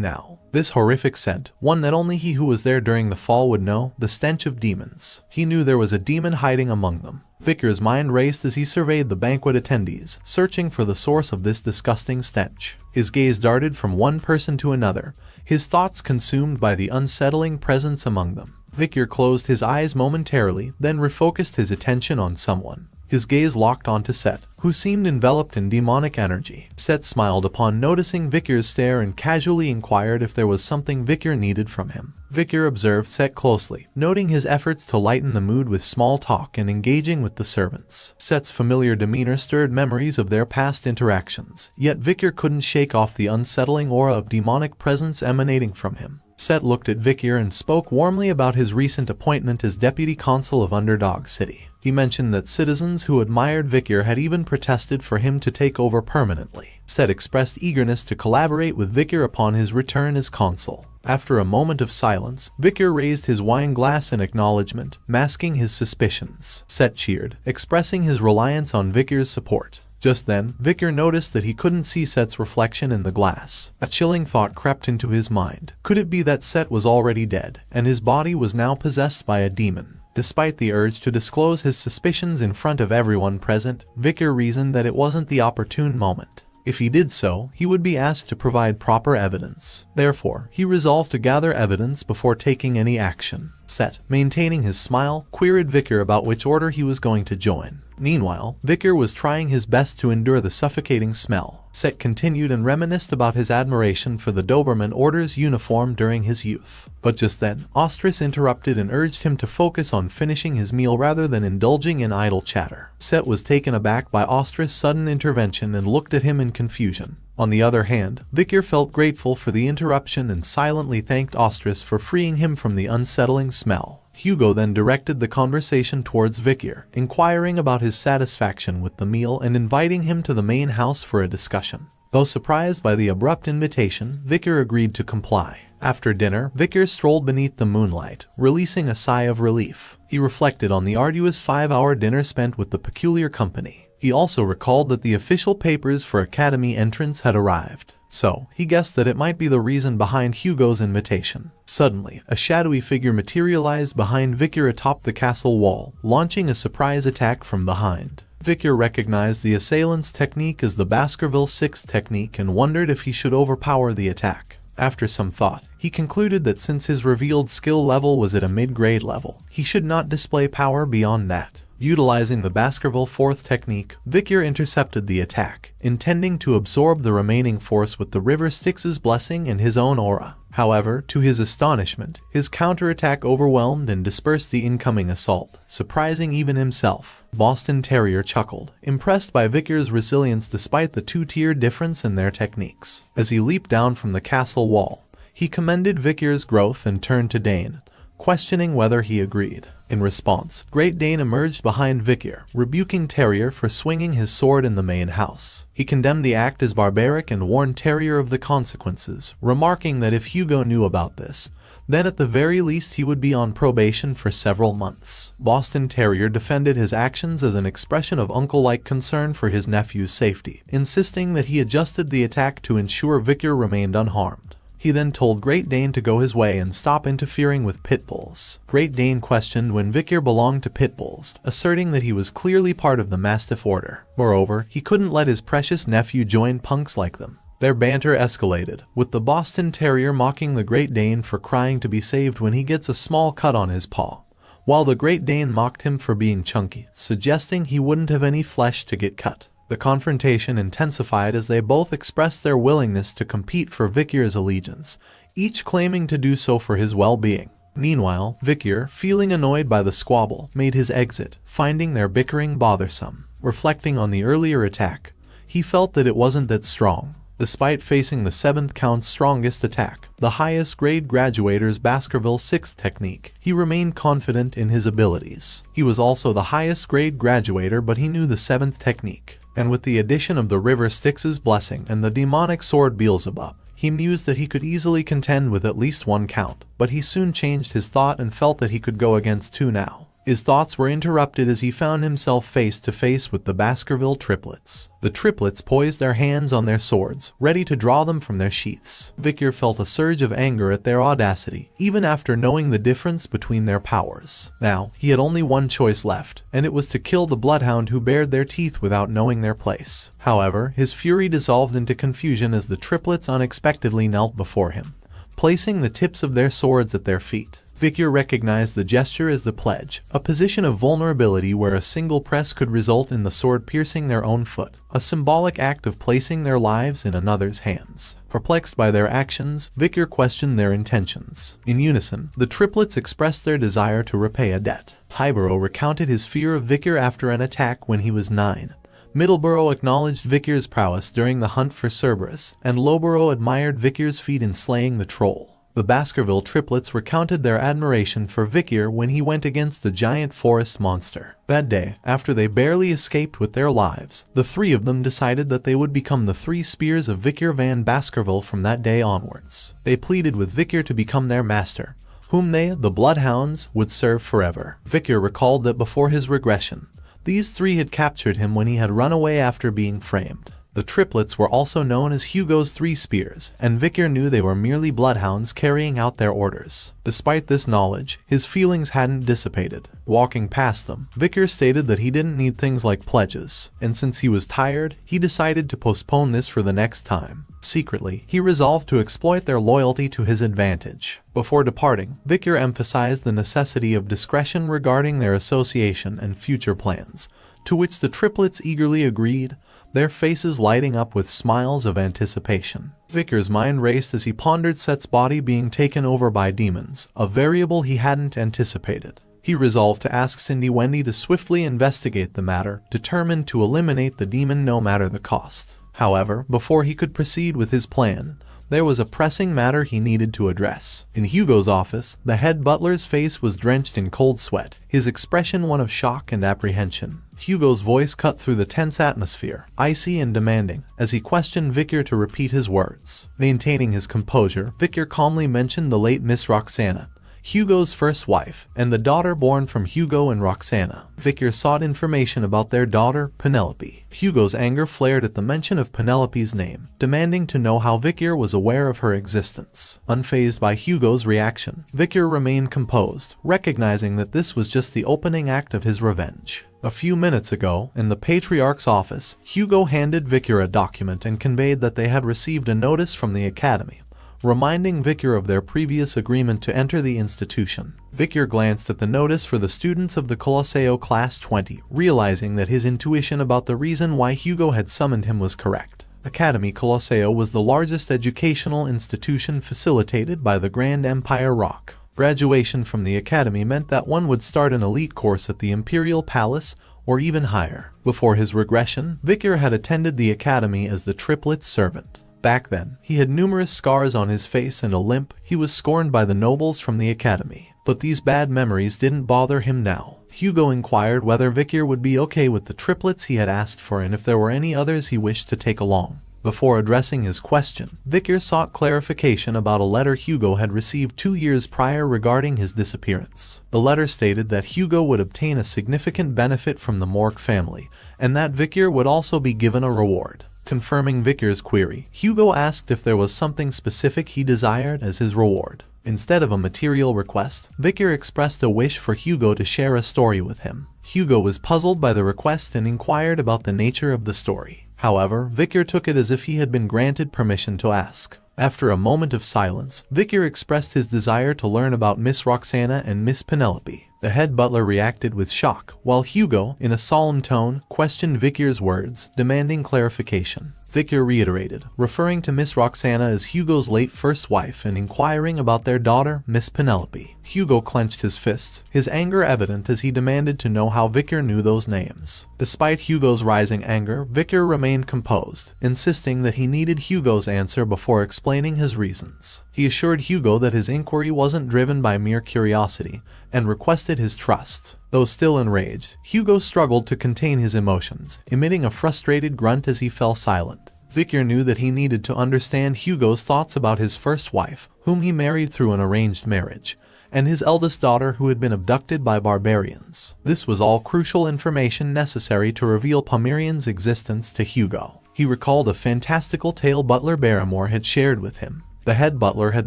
now. This horrific scent, one that only he who was there during the fall would know, the stench of demons. He knew there was a demon hiding among them. Vicar's mind raced as he surveyed the banquet attendees, searching for the source of this disgusting stench. His gaze darted from one person to another, his thoughts consumed by the unsettling presence among them. Vicar closed his eyes momentarily, then refocused his attention on someone. His gaze locked onto Set, who seemed enveloped in demonic energy. Set smiled upon noticing Vicar's stare and casually inquired if there was something Vicar needed from him. Vicar observed Set closely, noting his efforts to lighten the mood with small talk and engaging with the servants. Set's familiar demeanor stirred memories of their past interactions, yet Vicar couldn't shake off the unsettling aura of demonic presence emanating from him. Set looked at Vicar and spoke warmly about his recent appointment as deputy consul of Underdog City. He mentioned that citizens who admired Vicar had even protested for him to take over permanently. Set expressed eagerness to collaborate with Vicar upon his return as consul. After a moment of silence, Vicar raised his wine glass in acknowledgement, masking his suspicions. Set cheered, expressing his reliance on Vicar's support. Just then, Vicar noticed that he couldn't see Set's reflection in the glass. A chilling thought crept into his mind. Could it be that Set was already dead, and his body was now possessed by a demon? Despite the urge to disclose his suspicions in front of everyone present, Vicar reasoned that it wasn't the opportune moment. If he did so, he would be asked to provide proper evidence. Therefore, he resolved to gather evidence before taking any action. Set, maintaining his smile, queried Vicar about which order he was going to join. Meanwhile, Vicar was trying his best to endure the suffocating smell. Set continued and reminisced about his admiration for the Doberman Order's uniform during his youth. But just then, Ostris interrupted and urged him to focus on finishing his meal rather than indulging in idle chatter. Set was taken aback by Ostris' sudden intervention and looked at him in confusion. On the other hand, Vicar felt grateful for the interruption and silently thanked Ostris for freeing him from the unsettling smell. Hugo then directed the conversation towards Vicar, inquiring about his satisfaction with the meal and inviting him to the main house for a discussion. Though surprised by the abrupt invitation, Vicar agreed to comply. After dinner, Vicar strolled beneath the moonlight, releasing a sigh of relief. He reflected on the arduous 5-hour dinner spent with the peculiar company. He also recalled that the official papers for academy entrance had arrived, so he guessed that it might be the reason behind Hugo's invitation. Suddenly, a shadowy figure materialized behind Victor atop the castle wall, launching a surprise attack from behind. Victor recognized the assailant's technique as the Baskerville 6 technique and wondered if he should overpower the attack. After some thought, he concluded that since his revealed skill level was at a mid-grade level, he should not display power beyond that. Utilizing the Baskerville 4th technique, Victor intercepted the attack, intending to absorb the remaining force with the River Styx's blessing and his own aura. However, to his astonishment, his counterattack overwhelmed and dispersed the incoming assault, surprising even himself. Boston Terrier chuckled, impressed by Victor's resilience despite the two-tier difference in their techniques. As he leaped down from the castle wall, he commended Victor's growth and turned to Dane, questioning whether he agreed. In response, Great Dane emerged behind Victor, rebuking Terrier for swinging his sword in the main house. He condemned the act as barbaric and warned Terrier of the consequences, remarking that if Hugo knew about this, then at the very least he would be on probation for several months. Boston Terrier defended his actions as an expression of uncle-like concern for his nephew's safety, insisting that he adjusted the attack to ensure Victor remained unharmed. He then told Great Dane to go his way and stop interfering with pitbulls. Great Dane questioned when Victor belonged to pitbulls, asserting that he was clearly part of the Mastiff order. Moreover, he couldn't let his precious nephew join punks like them. Their banter escalated, with the Boston Terrier mocking the Great Dane for crying to be saved when he gets a small cut on his paw, while the Great Dane mocked him for being chunky, suggesting he wouldn't have any flesh to get cut. The confrontation intensified as they both expressed their willingness to compete for Victor's allegiance, each claiming to do so for his well-being. Meanwhile, Victor, feeling annoyed by the squabble, made his exit, finding their bickering bothersome. Reflecting on the earlier attack, he felt that it wasn't that strong. Despite facing the 7th count's strongest attack, the highest grade graduator's Baskerville 6th technique, he remained confident in his abilities. He was also the highest grade graduator, but he knew the 7th technique, and with the addition of the River Styx's blessing and the demonic sword Beelzebub, he mused that he could easily contend with at least one count, but he soon changed his thought and felt that he could go against two now. His thoughts were interrupted as he found himself face to face with the Baskerville triplets. The triplets poised their hands on their swords, ready to draw them from their sheaths. Victor felt a surge of anger at their audacity, even after knowing the difference between their powers. Now, he had only one choice left, and it was to kill the bloodhound who bared their teeth without knowing their place. However, his fury dissolved into confusion as the triplets unexpectedly knelt before him, placing the tips of their swords at their feet. Victor recognized the gesture as the pledge, a position of vulnerability where a single press could result in the sword piercing their own foot, a symbolic act of placing their lives in another's hands. Perplexed by their actions, Victor questioned their intentions. In unison, the triplets expressed their desire to repay a debt. Highborough recounted his fear of Victor after an attack when he was 9. Middleborough acknowledged Victor's prowess during the hunt for Cerberus, and Lowborough admired Victor's feat in slaying the troll. The Baskerville triplets recounted their admiration for Victor when he went against the giant forest monster. That day, after they barely escaped with their lives, the three of them decided that they would become the 3 spears of Victor Van Baskerville from that day onwards. They pleaded with Victor to become their master, whom they, the Bloodhounds, would serve forever. Victor recalled that before his regression, these 3 had captured him when he had run away after being framed. The triplets were also known as Hugo's 3 Spears, and Victor knew they were merely bloodhounds carrying out their orders. Despite this knowledge, his feelings hadn't dissipated. Walking past them, Victor stated that he didn't need things like pledges, and since he was tired, he decided to postpone this for the next time. Secretly, he resolved to exploit their loyalty to his advantage. Before departing, Victor emphasized the necessity of discretion regarding their association and future plans, to which the triplets eagerly agreed, their faces lighting up with smiles of anticipation. Victor's mind raced as he pondered Set's body being taken over by demons, a variable he hadn't anticipated. He resolved to ask Cindy Wendy to swiftly investigate the matter, determined to eliminate the demon no matter the cost. However, before he could proceed with his plan, there was a pressing matter he needed to address. In Hugo's office, the head butler's face was drenched in cold sweat, his expression one of shock and apprehension. Hugo's voice cut through the tense atmosphere, icy and demanding, as he questioned Victor to repeat his words. Maintaining his composure, Victor calmly mentioned the late Miss Roxana, Hugo's first wife, and the daughter born from Hugo and Roxana. Victor sought information about their daughter, Penelope. Hugo's anger flared at the mention of Penelope's name, demanding to know how Victor was aware of her existence. Unfazed by Hugo's reaction, Victor remained composed, recognizing that this was just the opening act of his revenge. A few minutes ago, in the Patriarch's office, Hugo handed Victor a document and conveyed that they had received a notice from the Academy, reminding Victor of their previous agreement to enter the institution. Victor glanced at the notice for the students of the Colosseo Class 20, realizing that his intuition about the reason why Hugo had summoned him was correct. Academy Colosseo was the largest educational institution facilitated by the Grand Empire Rock. Graduation from the academy meant that one would start an elite course at the Imperial Palace or even higher. Before his regression, Victor had attended the academy as the triplet's servant. Back then, he had numerous scars on his face and a limp. He was scorned by the nobles from the academy. But these bad memories didn't bother him now. Hugo inquired whether Victor would be okay with the triplets he had asked for and if there were any others he wished to take along. Before addressing his question, Victor sought clarification about a letter Hugo had received 2 years prior regarding his disappearance. The letter stated that Hugo would obtain a significant benefit from the Mork family, and that Victor would also be given a reward. Confirming Victor's query, Hugo asked if there was something specific he desired as his reward. Instead of a material request, Victor expressed a wish for Hugo to share a story with him. Hugo was puzzled by the request and inquired about the nature of the story. However, Victor took it as if he had been granted permission to ask. After a moment of silence, Victor expressed his desire to learn about Miss Roxana and Miss Penelope. The head butler reacted with shock, while Hugo, in a solemn tone, questioned Victor's words, demanding clarification. Victor reiterated, referring to Miss Roxana as Hugo's late first wife and inquiring about their daughter, Miss Penelope. Hugo clenched his fists, his anger evident as he demanded to know how Victor knew those names. Despite Hugo's rising anger, Victor remained composed, insisting that he needed Hugo's answer before explaining his reasons. He assured Hugo that his inquiry wasn't driven by mere curiosity, and requested his trust. Though still enraged, Hugo struggled to contain his emotions, emitting a frustrated grunt as he fell silent. Victor knew that he needed to understand Hugo's thoughts about his first wife, whom he married through an arranged marriage, and his eldest daughter who had been abducted by barbarians. This was all crucial information necessary to reveal Pomerian's existence to Hugo. He recalled a fantastical tale Butler Barrymore had shared with him. The head butler had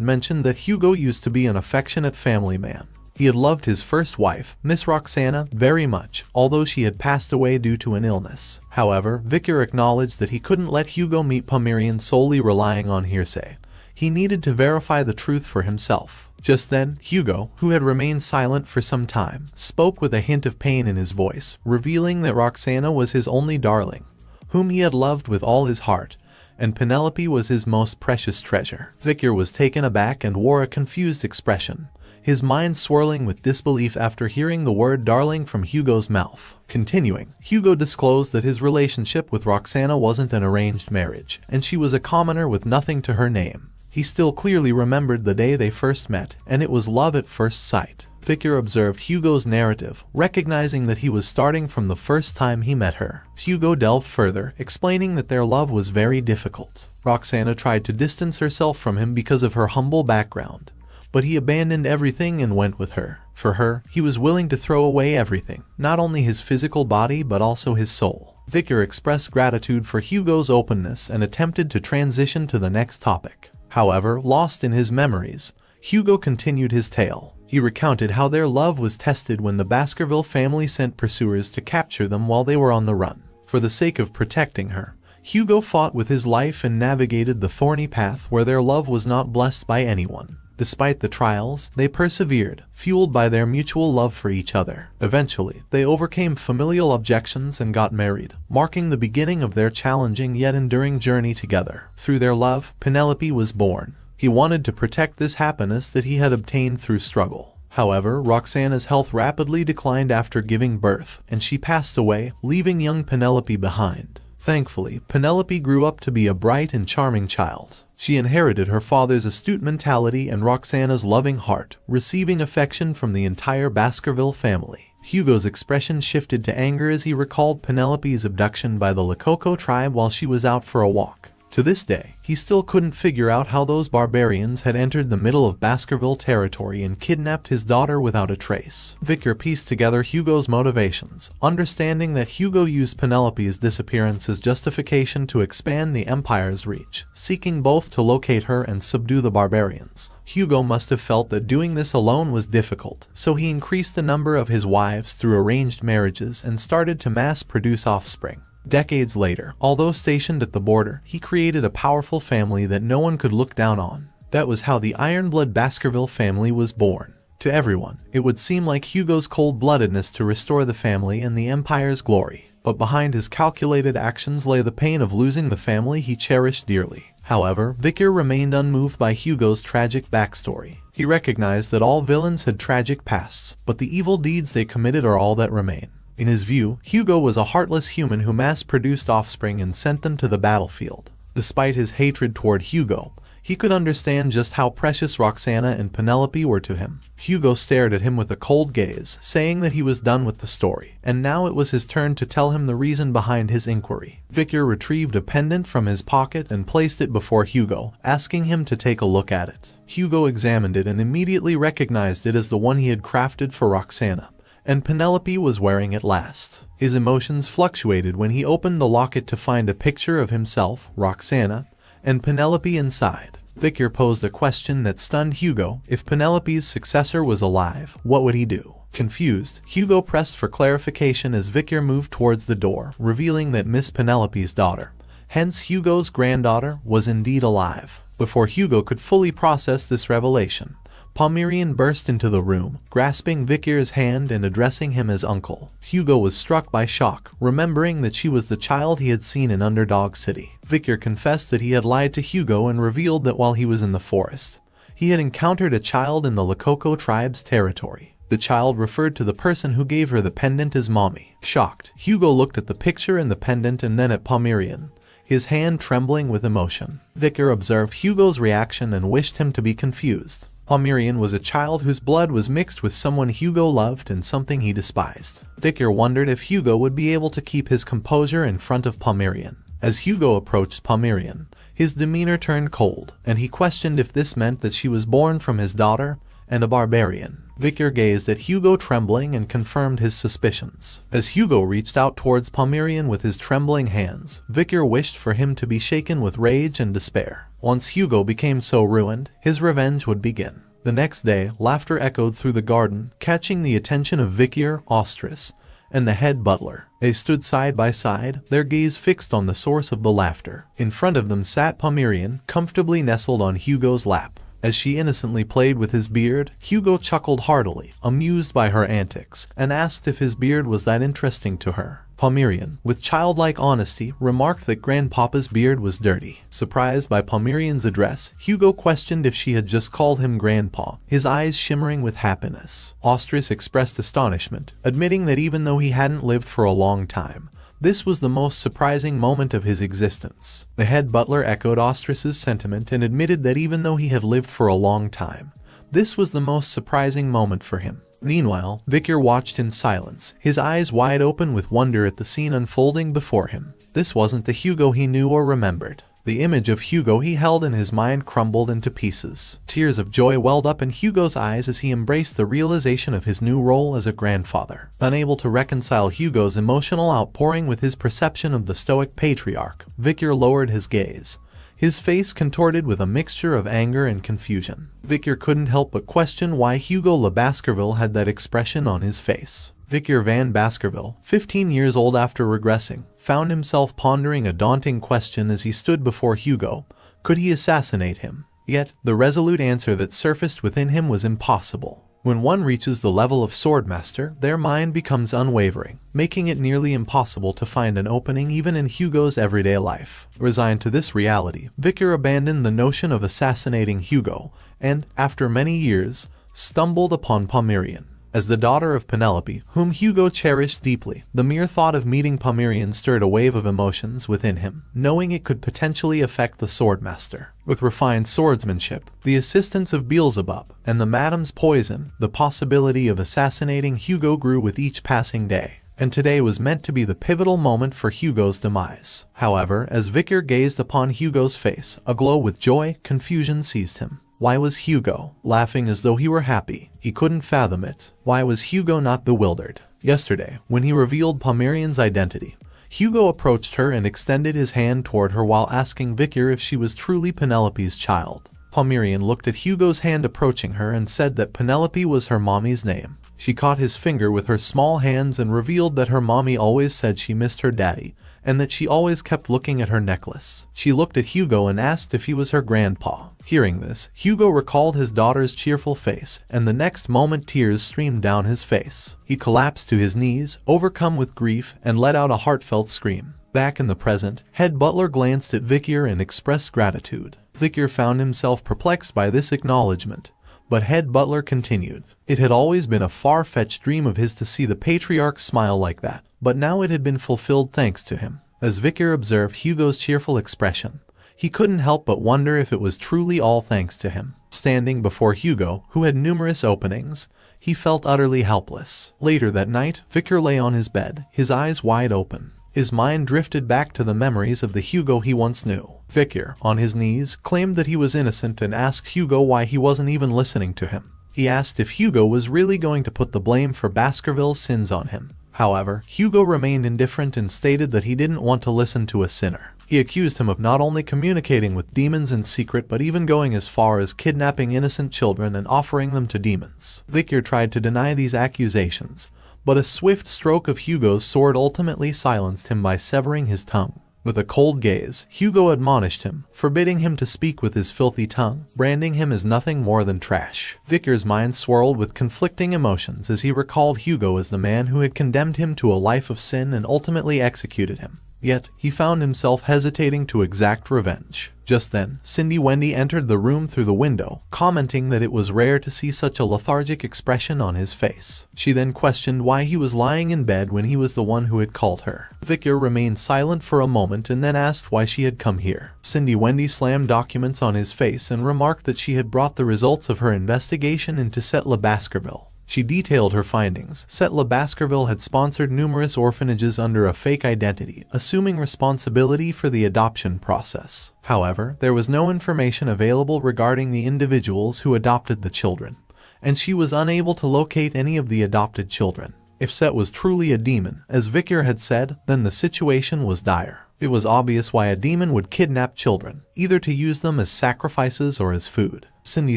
mentioned that Hugo used to be an affectionate family man. He had loved his first wife, Miss Roxana, very much, although she had passed away due to an illness. However, Victor acknowledged that he couldn't let Hugo meet Pomerian solely relying on hearsay. He needed to verify the truth for himself. Just then, Hugo, who had remained silent for some time, spoke with a hint of pain in his voice, revealing that Roxana was his only darling, whom he had loved with all his heart, and Penelope was his most precious treasure. Victor was taken aback and wore a confused expression, his mind swirling with disbelief after hearing the word darling from Hugo's mouth. Continuing, Hugo disclosed that his relationship with Roxana wasn't an arranged marriage, and she was a commoner with nothing to her name. He still clearly remembered the day they first met, and it was love at first sight. Victor observed Hugo's narrative, recognizing that he was starting from the first time he met her. Hugo delved further, explaining that their love was very difficult. Roxana tried to distance herself from him because of her humble background, but he abandoned everything and went with her. For her, he was willing to throw away everything, not only his physical body but also his soul. Victor expressed gratitude for Hugo's openness and attempted to transition to the next topic. However, lost in his memories, Hugo continued his tale. He recounted how their love was tested when the Baskerville family sent pursuers to capture them while they were on the run. For the sake of protecting her, Hugo fought with his life and navigated the thorny path where their love was not blessed by anyone. Despite the trials, they persevered, fueled by their mutual love for each other. Eventually, they overcame familial objections and got married, marking the beginning of their challenging yet enduring journey together. Through their love, Penelope was born. He wanted to protect this happiness that he had obtained through struggle. However, Roxana's health rapidly declined after giving birth, and she passed away, leaving young Penelope behind. Thankfully, Penelope grew up to be a bright and charming child. She inherited her father's astute mentality and Roxana's loving heart, receiving affection from the entire Baskerville family. Hugo's expression shifted to anger as he recalled Penelope's abduction by the Lakoko tribe while she was out for a walk. To this day, he still couldn't figure out how those barbarians had entered the middle of Baskerville territory and kidnapped his daughter without a trace. Victor pieced together Hugo's motivations, understanding that Hugo used Penelope's disappearance as justification to expand the Empire's reach, seeking both to locate her and subdue the barbarians. Hugo must have felt that doing this alone was difficult, so he increased the number of his wives through arranged marriages and started to mass-produce offspring. Decades later, although stationed at the border, he created a powerful family that no one could look down on. That was how the Ironblood Baskerville family was born. To everyone, it would seem like Hugo's cold-bloodedness to restore the family and the Empire's glory. But behind his calculated actions lay the pain of losing the family he cherished dearly. However, Victor remained unmoved by Hugo's tragic backstory. He recognized that all villains had tragic pasts, but the evil deeds they committed are all that remain. In his view, Hugo was a heartless human who mass-produced offspring and sent them to the battlefield. Despite his hatred toward Hugo, he could understand just how precious Roxana and Penelope were to him. Hugo stared at him with a cold gaze, saying that he was done with the story, and now it was his turn to tell him the reason behind his inquiry. Victor retrieved a pendant from his pocket and placed it before Hugo, asking him to take a look at it. Hugo examined it and immediately recognized it as the one he had crafted for Roxana, and Penelope was wearing it last. His emotions fluctuated when he opened the locket to find a picture of himself, Roxana, and Penelope inside. Victor posed a question that stunned Hugo. If Penelope's successor was alive, what would he do? Confused, Hugo pressed for clarification as Victor moved towards the door, revealing that Miss Penelope's daughter, hence Hugo's granddaughter, was indeed alive. Before Hugo could fully process this revelation, Pomeranian burst into the room, grasping Victor's hand and addressing him as uncle. Hugo was struck by shock, remembering that she was the child he had seen in Underdog City. Victor confessed that he had lied to Hugo and revealed that while he was in the forest, he had encountered a child in the Lakoko tribe's territory. The child referred to the person who gave her the pendant as Mommy. Shocked, Hugo looked at the picture and the pendant and then at Pomeranian, his hand trembling with emotion. Victor observed Hugo's reaction and wished him to be confused. Pomeranian was a child whose blood was mixed with someone Hugo loved and something he despised. Victor wondered if Hugo would be able to keep his composure in front of Pomeranian. As Hugo approached Pomeranian, his demeanor turned cold, and he questioned if this meant that she was born from his daughter and a barbarian. Victor gazed at Hugo trembling and confirmed his suspicions. As Hugo reached out towards Pomeranian with his trembling hands, Victor wished for him to be shaken with rage and despair. Once Hugo became so ruined, his revenge would begin. The next day, laughter echoed through the garden, catching the attention of Victor, Ostris, and the head butler. They stood side by side, their gaze fixed on the source of the laughter. In front of them sat Pomeranian, comfortably nestled on Hugo's lap. As she innocently played with his beard, Hugo chuckled heartily, amused by her antics, and asked if his beard was that interesting to her. Pomeranian, with childlike honesty, remarked that Grandpapa's beard was dirty. Surprised by Pomeranian's address, Hugo questioned if she had just called him Grandpa, his eyes shimmering with happiness. Ostris expressed astonishment, admitting that even though he hadn't lived for a long time, this was the most surprising moment of his existence. The head butler echoed Ostris's sentiment and admitted that even though he had lived for a long time, this was the most surprising moment for him. Meanwhile, Victor watched in silence, his eyes wide open with wonder at the scene unfolding before him. This wasn't the Hugo he knew or remembered. The image of Hugo he held in his mind crumbled into pieces. Tears of joy welled up in Hugo's eyes as he embraced the realization of his new role as a grandfather. Unable to reconcile Hugo's emotional outpouring with his perception of the stoic patriarch, Victor lowered his gaze, his face contorted with a mixture of anger and confusion. Victor couldn't help but question why Hugo Le Baskerville had that expression on his face. Victor Van Baskerville, 15 years old after regressing, found himself pondering a daunting question as he stood before Hugo. Could he assassinate him? Yet, the resolute answer that surfaced within him was impossible. When one reaches the level of Swordmaster, their mind becomes unwavering, making it nearly impossible to find an opening even in Hugo's everyday life. Resigned to this reality, Victor abandoned the notion of assassinating Hugo, and, after many years, stumbled upon Pomeranian. As the daughter of Penelope, whom Hugo cherished deeply, the mere thought of meeting Pomeranian stirred a wave of emotions within him, knowing it could potentially affect the Swordmaster. With refined swordsmanship, the assistance of Beelzebub, and the Madame's poison, the possibility of assassinating Hugo grew with each passing day. and today was meant to be the pivotal moment for Hugo's demise. However, as Victor gazed upon Hugo's face, aglow with joy, confusion seized him. Why was Hugo laughing as though he were happy? He couldn't fathom it. Why was Hugo not bewildered? Yesterday, when he revealed Pomerian's identity, Hugo approached her and extended his hand toward her while asking Victor if she was truly Penelope's child. Pomerian looked at Hugo's hand approaching her and said that Penelope was her mommy's name. She caught his finger with her small hands and revealed that her mommy always said she missed her daddy, and that she always kept looking at her necklace. She looked at Hugo and asked if he was her grandpa. Hearing this, Hugo recalled his daughter's cheerful face, and the next moment tears streamed down his face. He collapsed to his knees, overcome with grief, and let out a heartfelt scream. Back in the present, head butler glanced at Victor and expressed gratitude. Victor found himself perplexed by this acknowledgement, but head butler continued. It had always been a far-fetched dream of his to see the patriarch smile like that, but now it had been fulfilled thanks to him. As Victor observed Hugo's cheerful expression, he couldn't help but wonder if it was truly all thanks to him. Standing before Hugo, who had numerous openings, he felt utterly helpless. Later that night, Victor lay on his bed, his eyes wide open. His mind drifted back to the memories of the Hugo he once knew. Victor, on his knees, claimed that he was innocent and asked Hugo why he wasn't even listening to him. He asked if Hugo was really going to put the blame for Baskerville's sins on him. However, Hugo remained indifferent and stated that he didn't want to listen to a sinner. He accused him of not only communicating with demons in secret but even going as far as kidnapping innocent children and offering them to demons. Victor tried to deny these accusations, but a swift stroke of Hugo's sword ultimately silenced him by severing his tongue. With a cold gaze, Hugo admonished him, forbidding him to speak with his filthy tongue, branding him as nothing more than trash. Victor's mind swirled with conflicting emotions as he recalled Hugo as the man who had condemned him to a life of sin and ultimately executed him. Yet, he found himself hesitating to exact revenge. Just then, Cindy Wendy entered the room through the window, commenting that it was rare to see such a lethargic expression on his face. She then questioned why he was lying in bed when he was the one who had called her. Victor remained silent for a moment and then asked why she had come here. Cindy Wendy slammed documents on his face and remarked that she had brought the results of her investigation into Setla Baskerville. She detailed her findings. Setla Baskerville had sponsored numerous orphanages under a fake identity, assuming responsibility for the adoption process. However, there was no information available regarding the individuals who adopted the children, and she was unable to locate any of the adopted children. If Set was truly a demon, as Victor had said, then the situation was dire. It was obvious why a demon would kidnap children, either to use them as sacrifices or as food. Cindy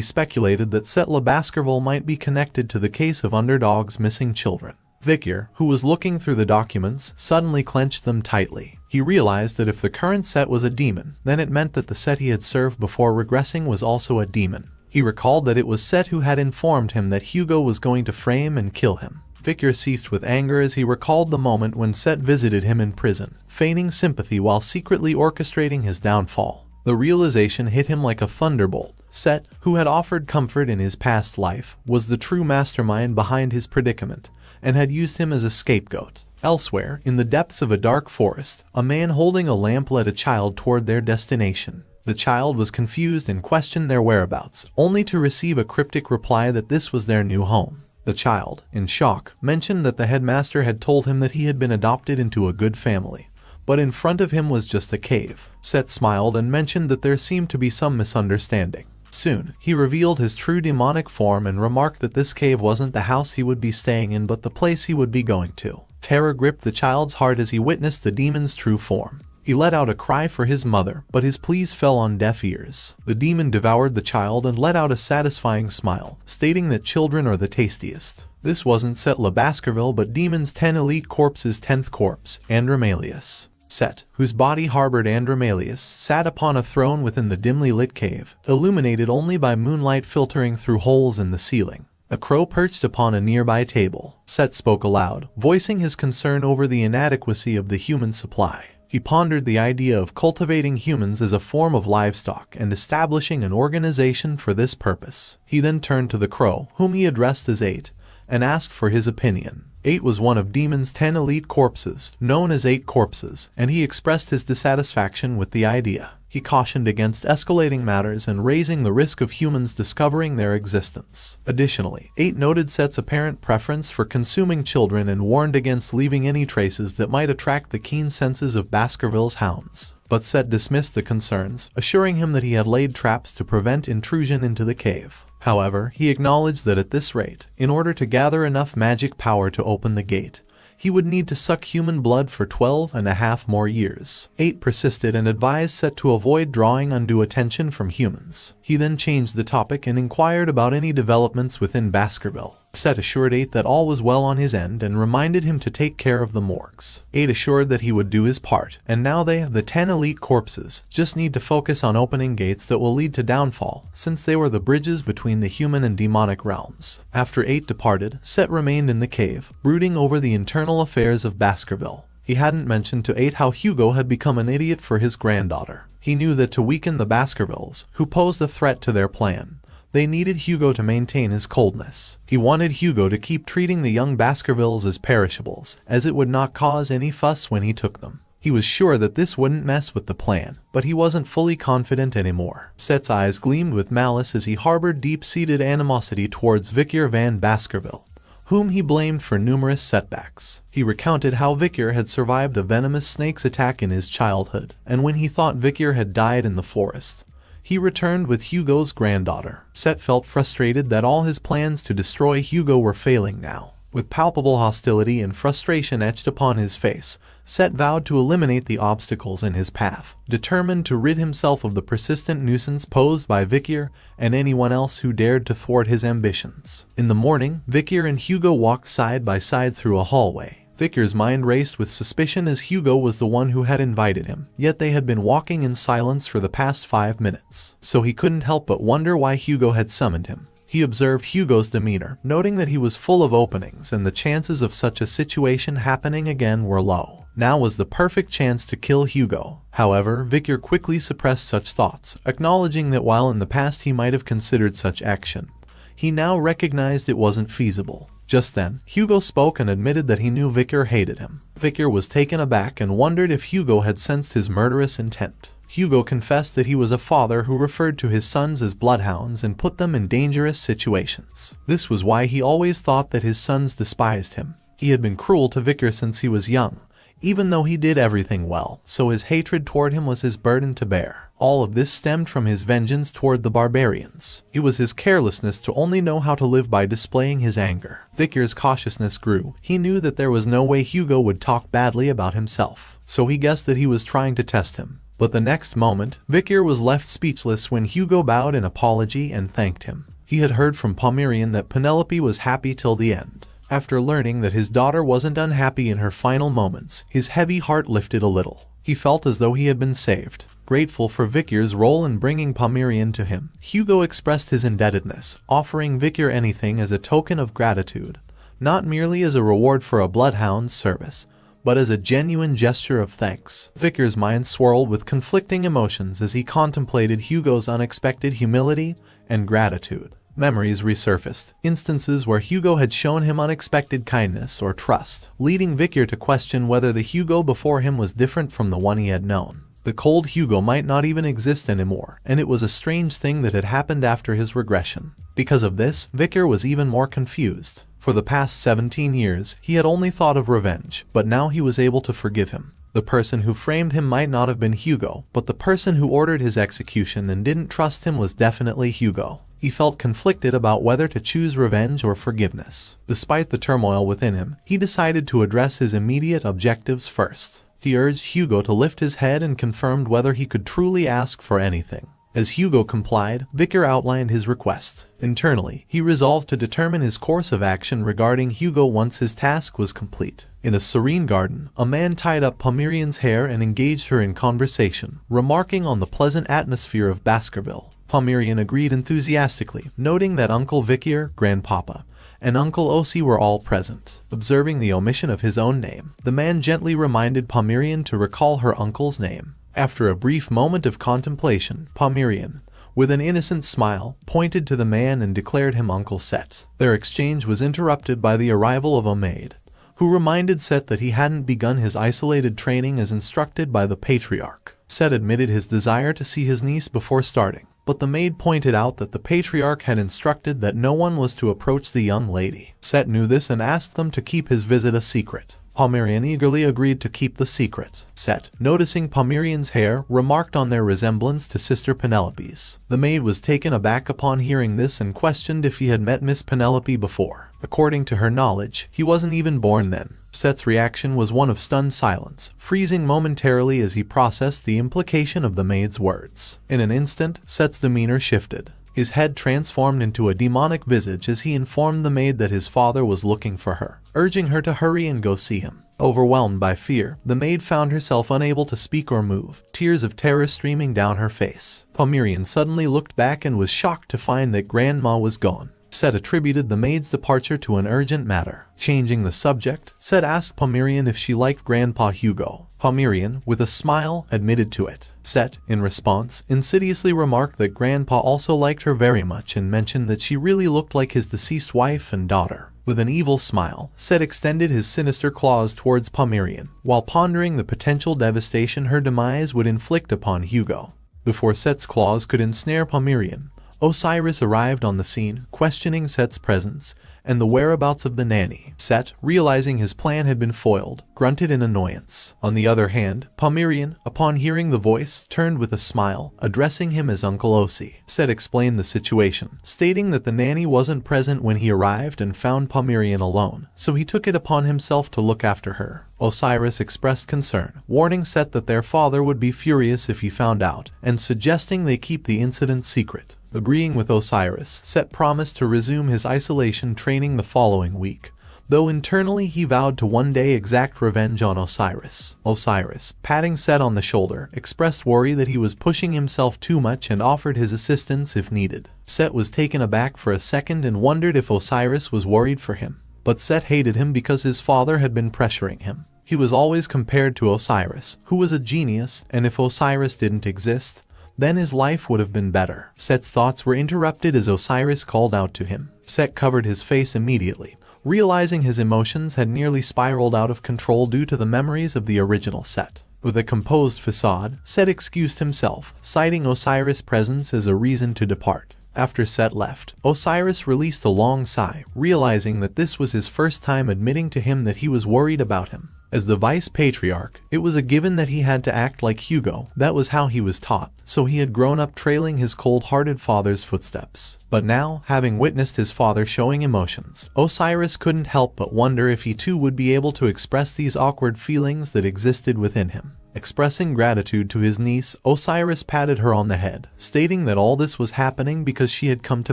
speculated that Setla Baskerville might be connected to the case of Underdog's missing children. Victor, who was looking through the documents, suddenly clenched them tightly. He realized that if the current Set was a demon, then it meant that the Set he had served before regressing was also a demon. He recalled that it was Set who had informed him that Hugo was going to frame and kill him. Victor seethed with anger as he recalled the moment when Set visited him in prison, feigning sympathy while secretly orchestrating his downfall. The realization hit him like a thunderbolt. Set, who had offered comfort in his past life, was the true mastermind behind his predicament, and had used him as a scapegoat. Elsewhere, in the depths of a dark forest, a man holding a lamp led a child toward their destination. The child was confused and questioned their whereabouts, only to receive a cryptic reply that this was their new home. The child, in shock, mentioned that the headmaster had told him that he had been adopted into a good family, but in front of him was just a cave. Set smiled and mentioned that there seemed to be some misunderstanding. Soon, he revealed his true demonic form and remarked that this cave wasn't the house he would be staying in but the place he would be going to. Terror gripped the child's heart as he witnessed the demon's true form. He let out a cry for his mother, but his pleas fell on deaf ears. The demon devoured the child and let out a satisfying smile, stating that children are the tastiest. This wasn't Setla Baskerville but Demon's 10 elite corpse's 10th corpse, Andromalius. Set, whose body harbored Andromalius, sat upon a throne within the dimly lit cave, illuminated only by moonlight filtering through holes in the ceiling. A crow perched upon a nearby table. Set spoke aloud, voicing his concern over the inadequacy of the human supply. He pondered the idea of cultivating humans as a form of livestock and establishing an organization for this purpose. He then turned to the crow, whom he addressed as 8, and asked for his opinion. 8 was one of Demon's 10 elite corpses, known as 8 corpses, and he expressed his dissatisfaction with the idea. He cautioned against escalating matters and raising the risk of humans discovering their existence. Additionally, 8 noted Set's apparent preference for consuming children and warned against leaving any traces that might attract the keen senses of Baskerville's hounds. But Set dismissed the concerns, assuring him that he had laid traps to prevent intrusion into the cave. However, he acknowledged that at this rate, in order to gather enough magic power to open the gate, he would need to suck human blood for 12.5 more years. 8 persisted and advised Set to avoid drawing undue attention from humans. He then changed the topic and inquired about any developments within Baskerville. Set assured 8 that all was well on his end and reminded him to take care of the morgues. 8 assured that he would do his part, and now they, the 10 elite corpses, just need to focus on opening gates that will lead to downfall, since they were the bridges between the human and demonic realms. After 8 departed, Set remained in the cave, brooding over the internal affairs of Baskerville. He hadn't mentioned to 8 how Hugo had become an idiot for his granddaughter. He knew that to weaken the Baskervilles, who posed a threat to their plan, they needed Hugo to maintain his coldness. He wanted Hugo to keep treating the young Baskervilles as perishables, as it would not cause any fuss when he took them. He was sure that this wouldn't mess with the plan, but he wasn't fully confident anymore. Set's eyes gleamed with malice as he harbored deep-seated animosity towards Vicar van Baskerville, whom he blamed for numerous setbacks. He recounted how Vicar had survived a venomous snake's attack in his childhood, and when he thought Vicar had died in the forest, he returned with Hugo's granddaughter. Set felt frustrated that all his plans to destroy Hugo were failing now. With palpable hostility and frustration etched upon his face, Set vowed to eliminate the obstacles in his path, determined to rid himself of the persistent nuisance posed by Vicar and anyone else who dared to thwart his ambitions. In the morning, Vicar and Hugo walked side by side through a hallway. Vicar's mind raced with suspicion as Hugo was the one who had invited him, yet they had been walking in silence for the past 5 minutes, so he couldn't help but wonder why Hugo had summoned him. He observed Hugo's demeanor, noting that he was full of openings and the chances of such a situation happening again were low. Now was the perfect chance to kill Hugo. However, Vicar quickly suppressed such thoughts, acknowledging that while in the past he might have considered such action, he now recognized it wasn't feasible. Just then, Hugo spoke and admitted that he knew Vicar hated him. Vicar was taken aback and wondered if Hugo had sensed his murderous intent. Hugo confessed that he was a father who referred to his sons as bloodhounds and put them in dangerous situations. This was why he always thought that his sons despised him. He had been cruel to Vicar since he was young, even though he did everything well, so his hatred toward him was his burden to bear. All of this stemmed from his vengeance toward the barbarians. It was his carelessness to only know how to live by displaying his anger. Vicar's cautiousness grew. He knew that there was no way Hugo would talk badly about himself, so he guessed that he was trying to test him. But the next moment, Vicar was left speechless when Hugo bowed in apology and thanked him. He had heard from Pomeranian that Penelope was happy till the end. After learning that his daughter wasn't unhappy in her final moments, his heavy heart lifted a little. He felt as though he had been saved. Grateful for Vicar's role in bringing Pomeranian to him, Hugo expressed his indebtedness, offering Vicar anything as a token of gratitude, not merely as a reward for a bloodhound's service, but as a genuine gesture of thanks. Vicar's mind swirled with conflicting emotions as he contemplated Hugo's unexpected humility and gratitude. Memories resurfaced, instances where Hugo had shown him unexpected kindness or trust, leading Vicar to question whether the Hugo before him was different from the one he had known. The cold Hugo might not even exist anymore, and it was a strange thing that had happened after his regression. Because of this, Vicar was even more confused. For the past 17 years, he had only thought of revenge, but now he was able to forgive him. The person who framed him might not have been Hugo, but the person who ordered his execution and didn't trust him was definitely Hugo. He felt conflicted about whether to choose revenge or forgiveness. Despite the turmoil within him, he decided to address his immediate objectives first. He urged Hugo to lift his head and confirmed whether he could truly ask for anything. As Hugo complied, Vicar outlined his request. Internally, he resolved to determine his course of action regarding Hugo once his task was complete. In a serene garden, a man tied up Pomeranian's hair and engaged her in conversation, remarking on the pleasant atmosphere of Baskerville. Pomeranian agreed enthusiastically, noting that Uncle Vicar, Grandpapa, and Uncle Osi were all present. Observing the omission of his own name, the man gently reminded Pomeranian to recall her uncle's name. After a brief moment of contemplation, Pomeranian, with an innocent smile, pointed to the man and declared him Uncle Set. Their exchange was interrupted by the arrival of a maid, who reminded Set that he hadn't begun his isolated training as instructed by the patriarch. Set admitted his desire to see his niece before starting, but the maid pointed out that the patriarch had instructed that no one was to approach the young lady. Set knew this and asked them to keep his visit a secret. Pomerian eagerly agreed to keep the secret. Set, noticing Pomerian's hair, remarked on their resemblance to Sister Penelope's. The maid was taken aback upon hearing this and questioned if he had met Miss Penelope before. According to her knowledge, he wasn't even born then. Set's reaction was one of stunned silence, freezing momentarily as he processed the implication of the maid's words. In an instant, Set's demeanor shifted. His head transformed into a demonic visage as he informed the maid that his father was looking for her, urging her to hurry and go see him. Overwhelmed by fear, the maid found herself unable to speak or move, tears of terror streaming down her face. Pomerian suddenly looked back and was shocked to find that Grandma was gone. Set attributed the maid's departure to an urgent matter. Changing the subject, Set asked Pomerian if she liked Grandpa Hugo. Pomerian, with a smile, admitted to it. Set, in response, insidiously remarked that Grandpa also liked her very much and mentioned that she really looked like his deceased wife and daughter. With an evil smile, Set extended his sinister claws towards Pomerian, while pondering the potential devastation her demise would inflict upon Hugo. Before Set's claws could ensnare Pomerian, Osiris arrived on the scene, questioning Set's presence and the whereabouts of the nanny. Set, realizing his plan had been foiled, grunted in annoyance. On the other hand, Pomerian, upon hearing the voice, turned with a smile, addressing him as Uncle Osi. Set explained the situation, stating that the nanny wasn't present when he arrived and found Pomerian alone, so he took it upon himself to look after her. Osiris expressed concern, warning Set that their father would be furious if he found out, and suggesting they keep the incident secret. Agreeing with Osiris, Set promised to resume his isolation training the following week, though internally he vowed to one day exact revenge on Osiris. Osiris, patting Set on the shoulder, expressed worry that he was pushing himself too much and offered his assistance if needed. Set was taken aback for a second and wondered if Osiris was worried for him. But Set hated him because his father had been pressuring him. He was always compared to Osiris, who was a genius, and if Osiris didn't exist, then his life would have been better. Set's thoughts were interrupted as Osiris called out to him. Set covered his face immediately, realizing his emotions had nearly spiraled out of control due to the memories of the original Set. With a composed facade, Set excused himself, citing Osiris' presence as a reason to depart. After Set left, Osiris released a long sigh, realizing that this was his first time admitting to him that he was worried about him. As the vice patriarch, it was a given that he had to act like Hugo. That was how he was taught, so he had grown up trailing his cold-hearted father's footsteps. But now, having witnessed his father showing emotions, Osiris couldn't help but wonder if he too would be able to express these awkward feelings that existed within him. Expressing gratitude to his niece, Osiris patted her on the head, stating that all this was happening because she had come to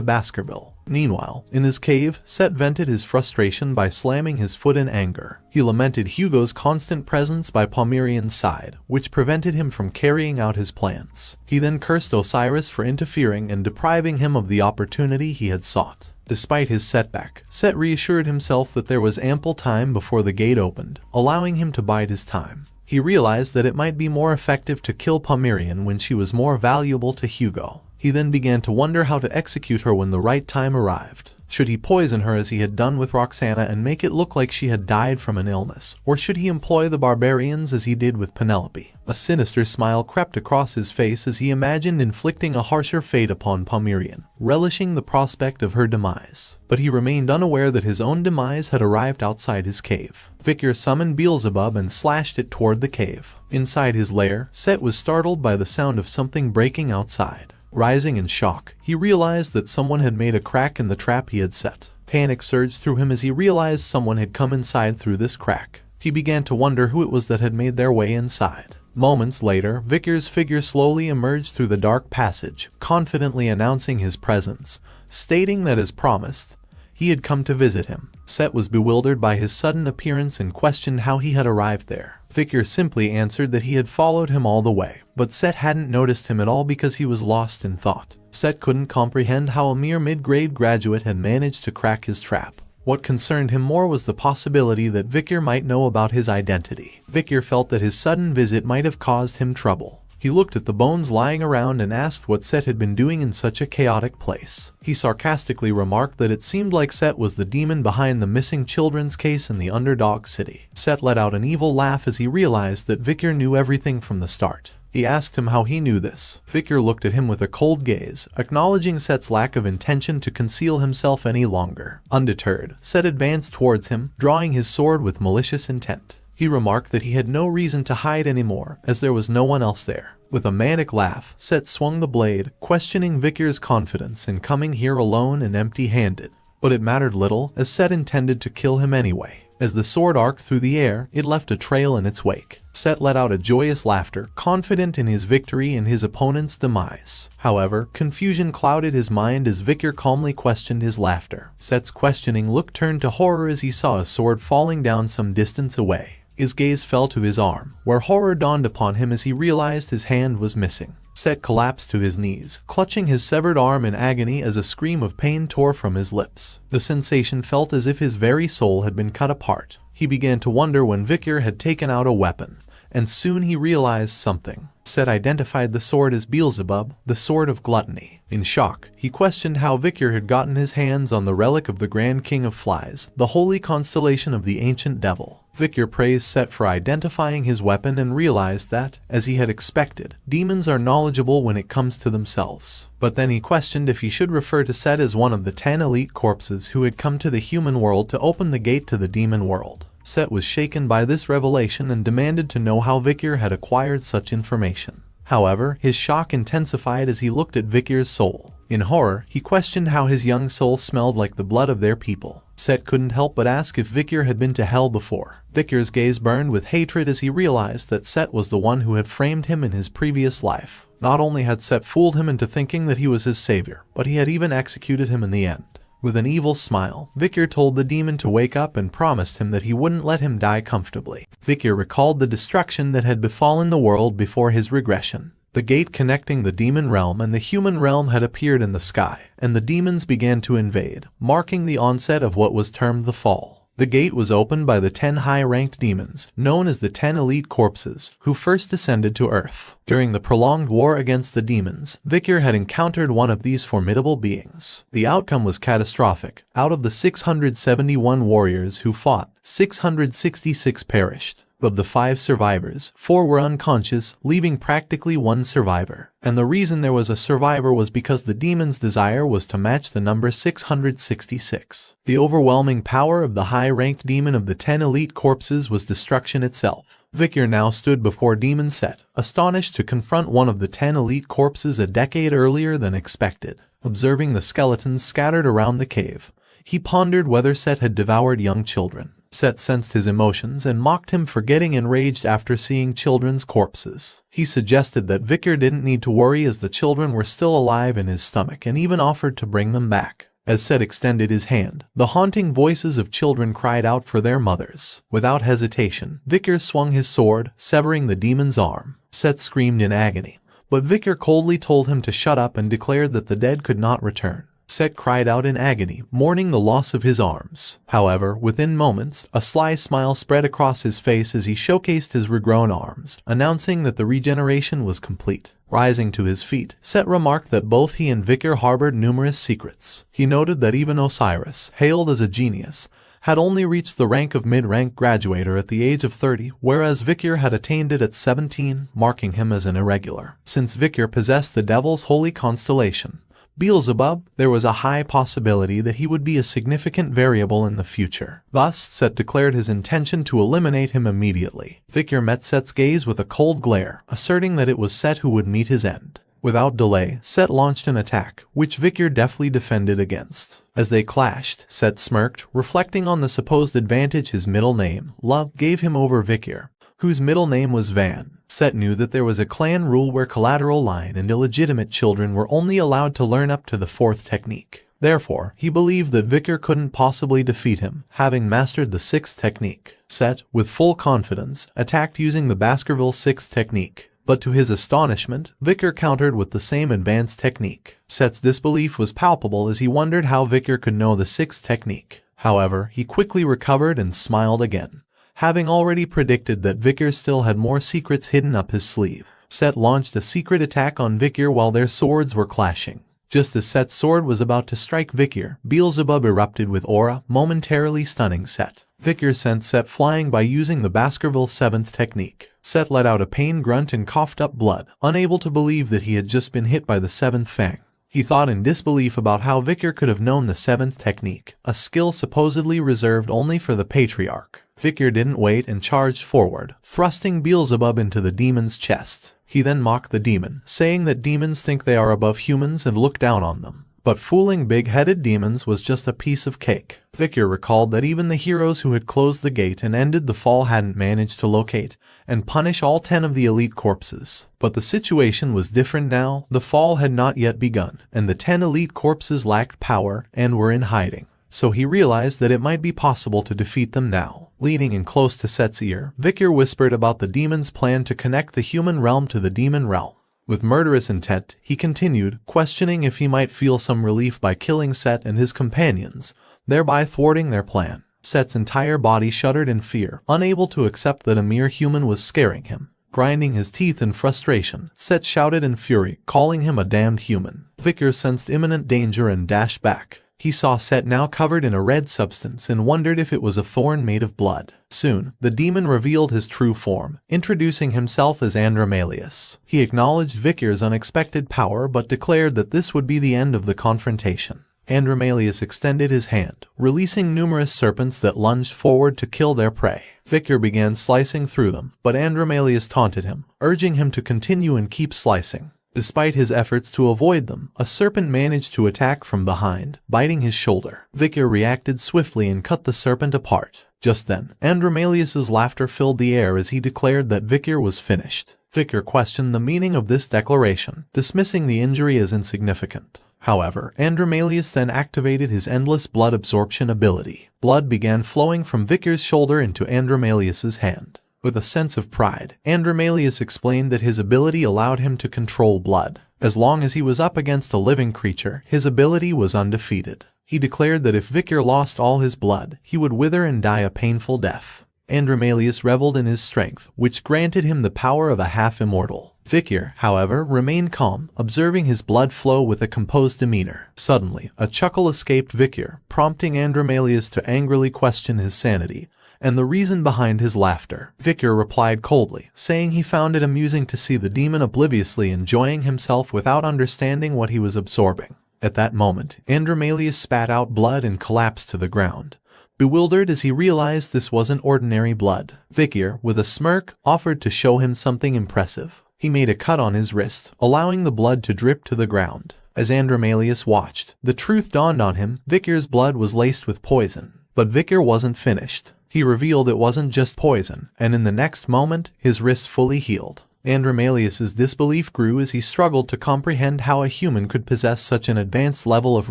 Baskerville. Meanwhile, in his cave, Set vented his frustration by slamming his foot in anger. He lamented Hugo's constant presence by Pomerian's side, which prevented him from carrying out his plans. He then cursed Osiris for interfering and depriving him of the opportunity he had sought. Despite his setback, Set reassured himself that there was ample time before the gate opened, allowing him to bide his time. He realized that it might be more effective to kill Pomerian when she was more valuable to Hugo. He then began to wonder how to execute her when the right time arrived. Should he poison her as he had done with Roxana and make it look like she had died from an illness, or should he employ the barbarians as he did with Penelope? A sinister smile crept across his face as he imagined inflicting a harsher fate upon Pomerian, relishing the prospect of her demise. But he remained unaware that his own demise had arrived outside his cave. Vicar summoned Beelzebub and slashed it toward the cave. Inside his lair, Set was startled by the sound of something breaking outside. Rising in shock, he realized that someone had made a crack in the trap he had set. Panic surged through him as he realized someone had come inside through this crack. He began to wonder who it was that had made their way inside. Moments later, Vicar's figure slowly emerged through the dark passage, confidently announcing his presence, stating that as promised, he had come to visit him. Set was bewildered by his sudden appearance and questioned how he had arrived there. Vicar simply answered that he had followed him all the way, but Set hadn't noticed him at all because he was lost in thought. Set couldn't comprehend how a mere mid-grade graduate had managed to crack his trap. What concerned him more was the possibility that Vicar might know about his identity. Vicar felt that his sudden visit might have caused him trouble. He looked at the bones lying around and asked what Set had been doing in such a chaotic place. He sarcastically remarked that it seemed like Set was the demon behind the missing children's case in the underdog city. Set let out an evil laugh as he realized that Vicar knew everything from the start. He asked him how he knew this. Victor looked at him with a cold gaze, acknowledging Set's lack of intention to conceal himself any longer. Undeterred, Set advanced towards him, drawing his sword with malicious intent. He remarked that he had no reason to hide anymore, as there was no one else there. With a manic laugh, Set swung the blade, questioning Victor's confidence in coming here alone and empty-handed. But it mattered little, as Set intended to kill him anyway. As the sword arced through the air, it left a trail in its wake. Set let out a joyous laughter, confident in his victory and his opponent's demise. However, confusion clouded his mind as Victor calmly questioned his laughter. Set's questioning look turned to horror as he saw a sword falling down some distance away. His gaze fell to his arm, where horror dawned upon him as he realized his hand was missing. Set collapsed to his knees, clutching his severed arm in agony as a scream of pain tore from his lips. The sensation felt as if his very soul had been cut apart. He began to wonder when Victor had taken out a weapon, and soon he realized something. Set identified the sword as Beelzebub, the sword of gluttony. In shock, he questioned how Victor had gotten his hands on the relic of the Grand King of Flies, the holy constellation of the ancient devil. Victor praised Set for identifying his weapon and realized that, as he had expected, demons are knowledgeable when it comes to themselves. But then he questioned if he should refer to Set as one of the 10 elite corpses who had come to the human world to open the gate to the demon world. Set was shaken by this revelation and demanded to know how Victor had acquired such information. However, his shock intensified as he looked at Victor's soul. In horror, he questioned how his young soul smelled like the blood of their people. Set couldn't help but ask if Victor had been to hell before. Victor's gaze burned with hatred as he realized that Set was the one who had framed him in his previous life. Not only had Set fooled him into thinking that he was his savior, but he had even executed him in the end. With an evil smile, Victor told the demon to wake up and promised him that he wouldn't let him die comfortably. Victor recalled the destruction that had befallen the world before his regression. The gate connecting the demon realm and the human realm had appeared in the sky, and the demons began to invade, marking the onset of what was termed the fall. The gate was opened by the 10 high-ranked demons, known as the 10 elite corpses, who first descended to Earth. During the prolonged war against the demons, Victor had encountered one of these formidable beings. The outcome was catastrophic. Out of the 671 warriors who fought, 666 perished. Of the 5 survivors, 4 were unconscious, leaving practically 1 survivor. And the reason there was a survivor was because the demon's desire was to match the number 666. The overwhelming power of the high-ranked demon of the 10 elite corpses was destruction itself. Victor now stood before Demon Set, astonished to confront one of the 10 elite corpses a decade earlier than expected. Observing the skeletons scattered around the cave, he pondered whether Set had devoured young children. Set sensed his emotions and mocked him for getting enraged after seeing children's corpses. He suggested that Victor didn't need to worry as the children were still alive in his stomach and even offered to bring them back. As Set extended his hand, the haunting voices of children cried out for their mothers. Without hesitation, Victor swung his sword, severing the demon's arm. Set screamed in agony, but Victor coldly told him to shut up and declared that the dead could not return. Set cried out in agony, mourning the loss of his arms. However, within moments, a sly smile spread across his face as he showcased his regrown arms, announcing that the regeneration was complete. Rising to his feet, Set remarked that both he and Victor harbored numerous secrets. He noted that even Osiris, hailed as a genius, had only reached the rank of mid-rank graduator at the age of 30, whereas Victor had attained it at 17, marking him as an irregular. Since Victor possessed the devil's holy constellation, Beelzebub, there was a high possibility that he would be a significant variable in the future. Thus, Set declared his intention to eliminate him immediately. Victor met Set's gaze with a cold glare, asserting that it was Set who would meet his end. Without delay, Set launched an attack, which Victor deftly defended against. As they clashed, Set smirked, reflecting on the supposed advantage his middle name, Love, gave him over Victor, whose middle name was Van. Set knew that there was a clan rule where collateral line and illegitimate children were only allowed to learn up to the 4th technique. Therefore, he believed that Victor couldn't possibly defeat him, having mastered the 6th technique. Set, with full confidence, attacked using the Baskerville 6th technique. But to his astonishment, Victor countered with the same advanced technique. Set's disbelief was palpable as he wondered how Victor could know the 6th technique. However, he quickly recovered and smiled again, having already predicted that Victor still had more secrets hidden up his sleeve. Set launched a secret attack on Victor while their swords were clashing. Just as Set's sword was about to strike Victor, Beelzebub erupted with aura, momentarily stunning Set. Vicar sent Set flying by using the Baskerville 7th technique. Set let out a pain grunt and coughed up blood, unable to believe that he had just been hit by the 7th fang. He thought in disbelief about how Vicar could have known the 7th technique, a skill supposedly reserved only for the Patriarch. Vicar didn't wait and charged forward, thrusting Beelzebub into the demon's chest. He then mocked the demon, saying that demons think they are above humans and look down on them. But fooling big-headed demons was just a piece of cake. Vicar recalled that even the heroes who had closed the gate and ended the fall hadn't managed to locate and punish all 10 of the elite corpses. But the situation was different now. The fall had not yet begun, and the 10 elite corpses lacked power and were in hiding. So he realized that it might be possible to defeat them now. Leaning in close to Set's ear, Vicar whispered about the demon's plan to connect the human realm to the demon realm. With murderous intent, he continued, questioning if he might feel some relief by killing Set and his companions, thereby thwarting their plan. Set's entire body shuddered in fear, unable to accept that a mere human was scaring him. Grinding his teeth in frustration, Set shouted in fury, calling him a damned human. Vicar sensed imminent danger and dashed back. He saw Set now covered in a red substance and wondered if it was a thorn made of blood. Soon, the demon revealed his true form, introducing himself as Andromalius. He acknowledged Vicar's unexpected power but declared that this would be the end of the confrontation. Andromalius extended his hand, releasing numerous serpents that lunged forward to kill their prey. Vicar began slicing through them, but Andromalius taunted him, urging him to continue and keep slicing. Despite his efforts to avoid them, a serpent managed to attack from behind, biting his shoulder. Vicar reacted swiftly and cut the serpent apart. Just then, Andromalius's laughter filled the air as he declared that Vicar was finished. Vicar questioned the meaning of this declaration, dismissing the injury as insignificant. However, Andromalius then activated his endless blood absorption ability. Blood began flowing from Vicar's shoulder into Andromalius's hand. With a sense of pride, Andromalius explained that his ability allowed him to control blood. As long as he was up against a living creature, his ability was undefeated. He declared that if Vicar lost all his blood, he would wither and die a painful death. Andromalius reveled in his strength, which granted him the power of a half-immortal. Vicar, however, remained calm, observing his blood flow with a composed demeanor. Suddenly, a chuckle escaped Vicar, prompting Andromalius to angrily question his sanity and the reason behind his laughter. Vicar replied coldly, saying he found it amusing to see the demon obliviously enjoying himself without understanding what he was absorbing. At that moment, Andromalius spat out blood and collapsed to the ground, bewildered as he realized this wasn't ordinary blood. Vicar, with a smirk, offered to show him something impressive. He made a cut on his wrist, allowing the blood to drip to the ground. As Andromalius watched, the truth dawned on him. Vicar's blood was laced with poison. But Vicar wasn't finished. He revealed it wasn't just poison, and in the next moment, his wrist fully healed. Andromalius's disbelief grew as he struggled to comprehend how a human could possess such an advanced level of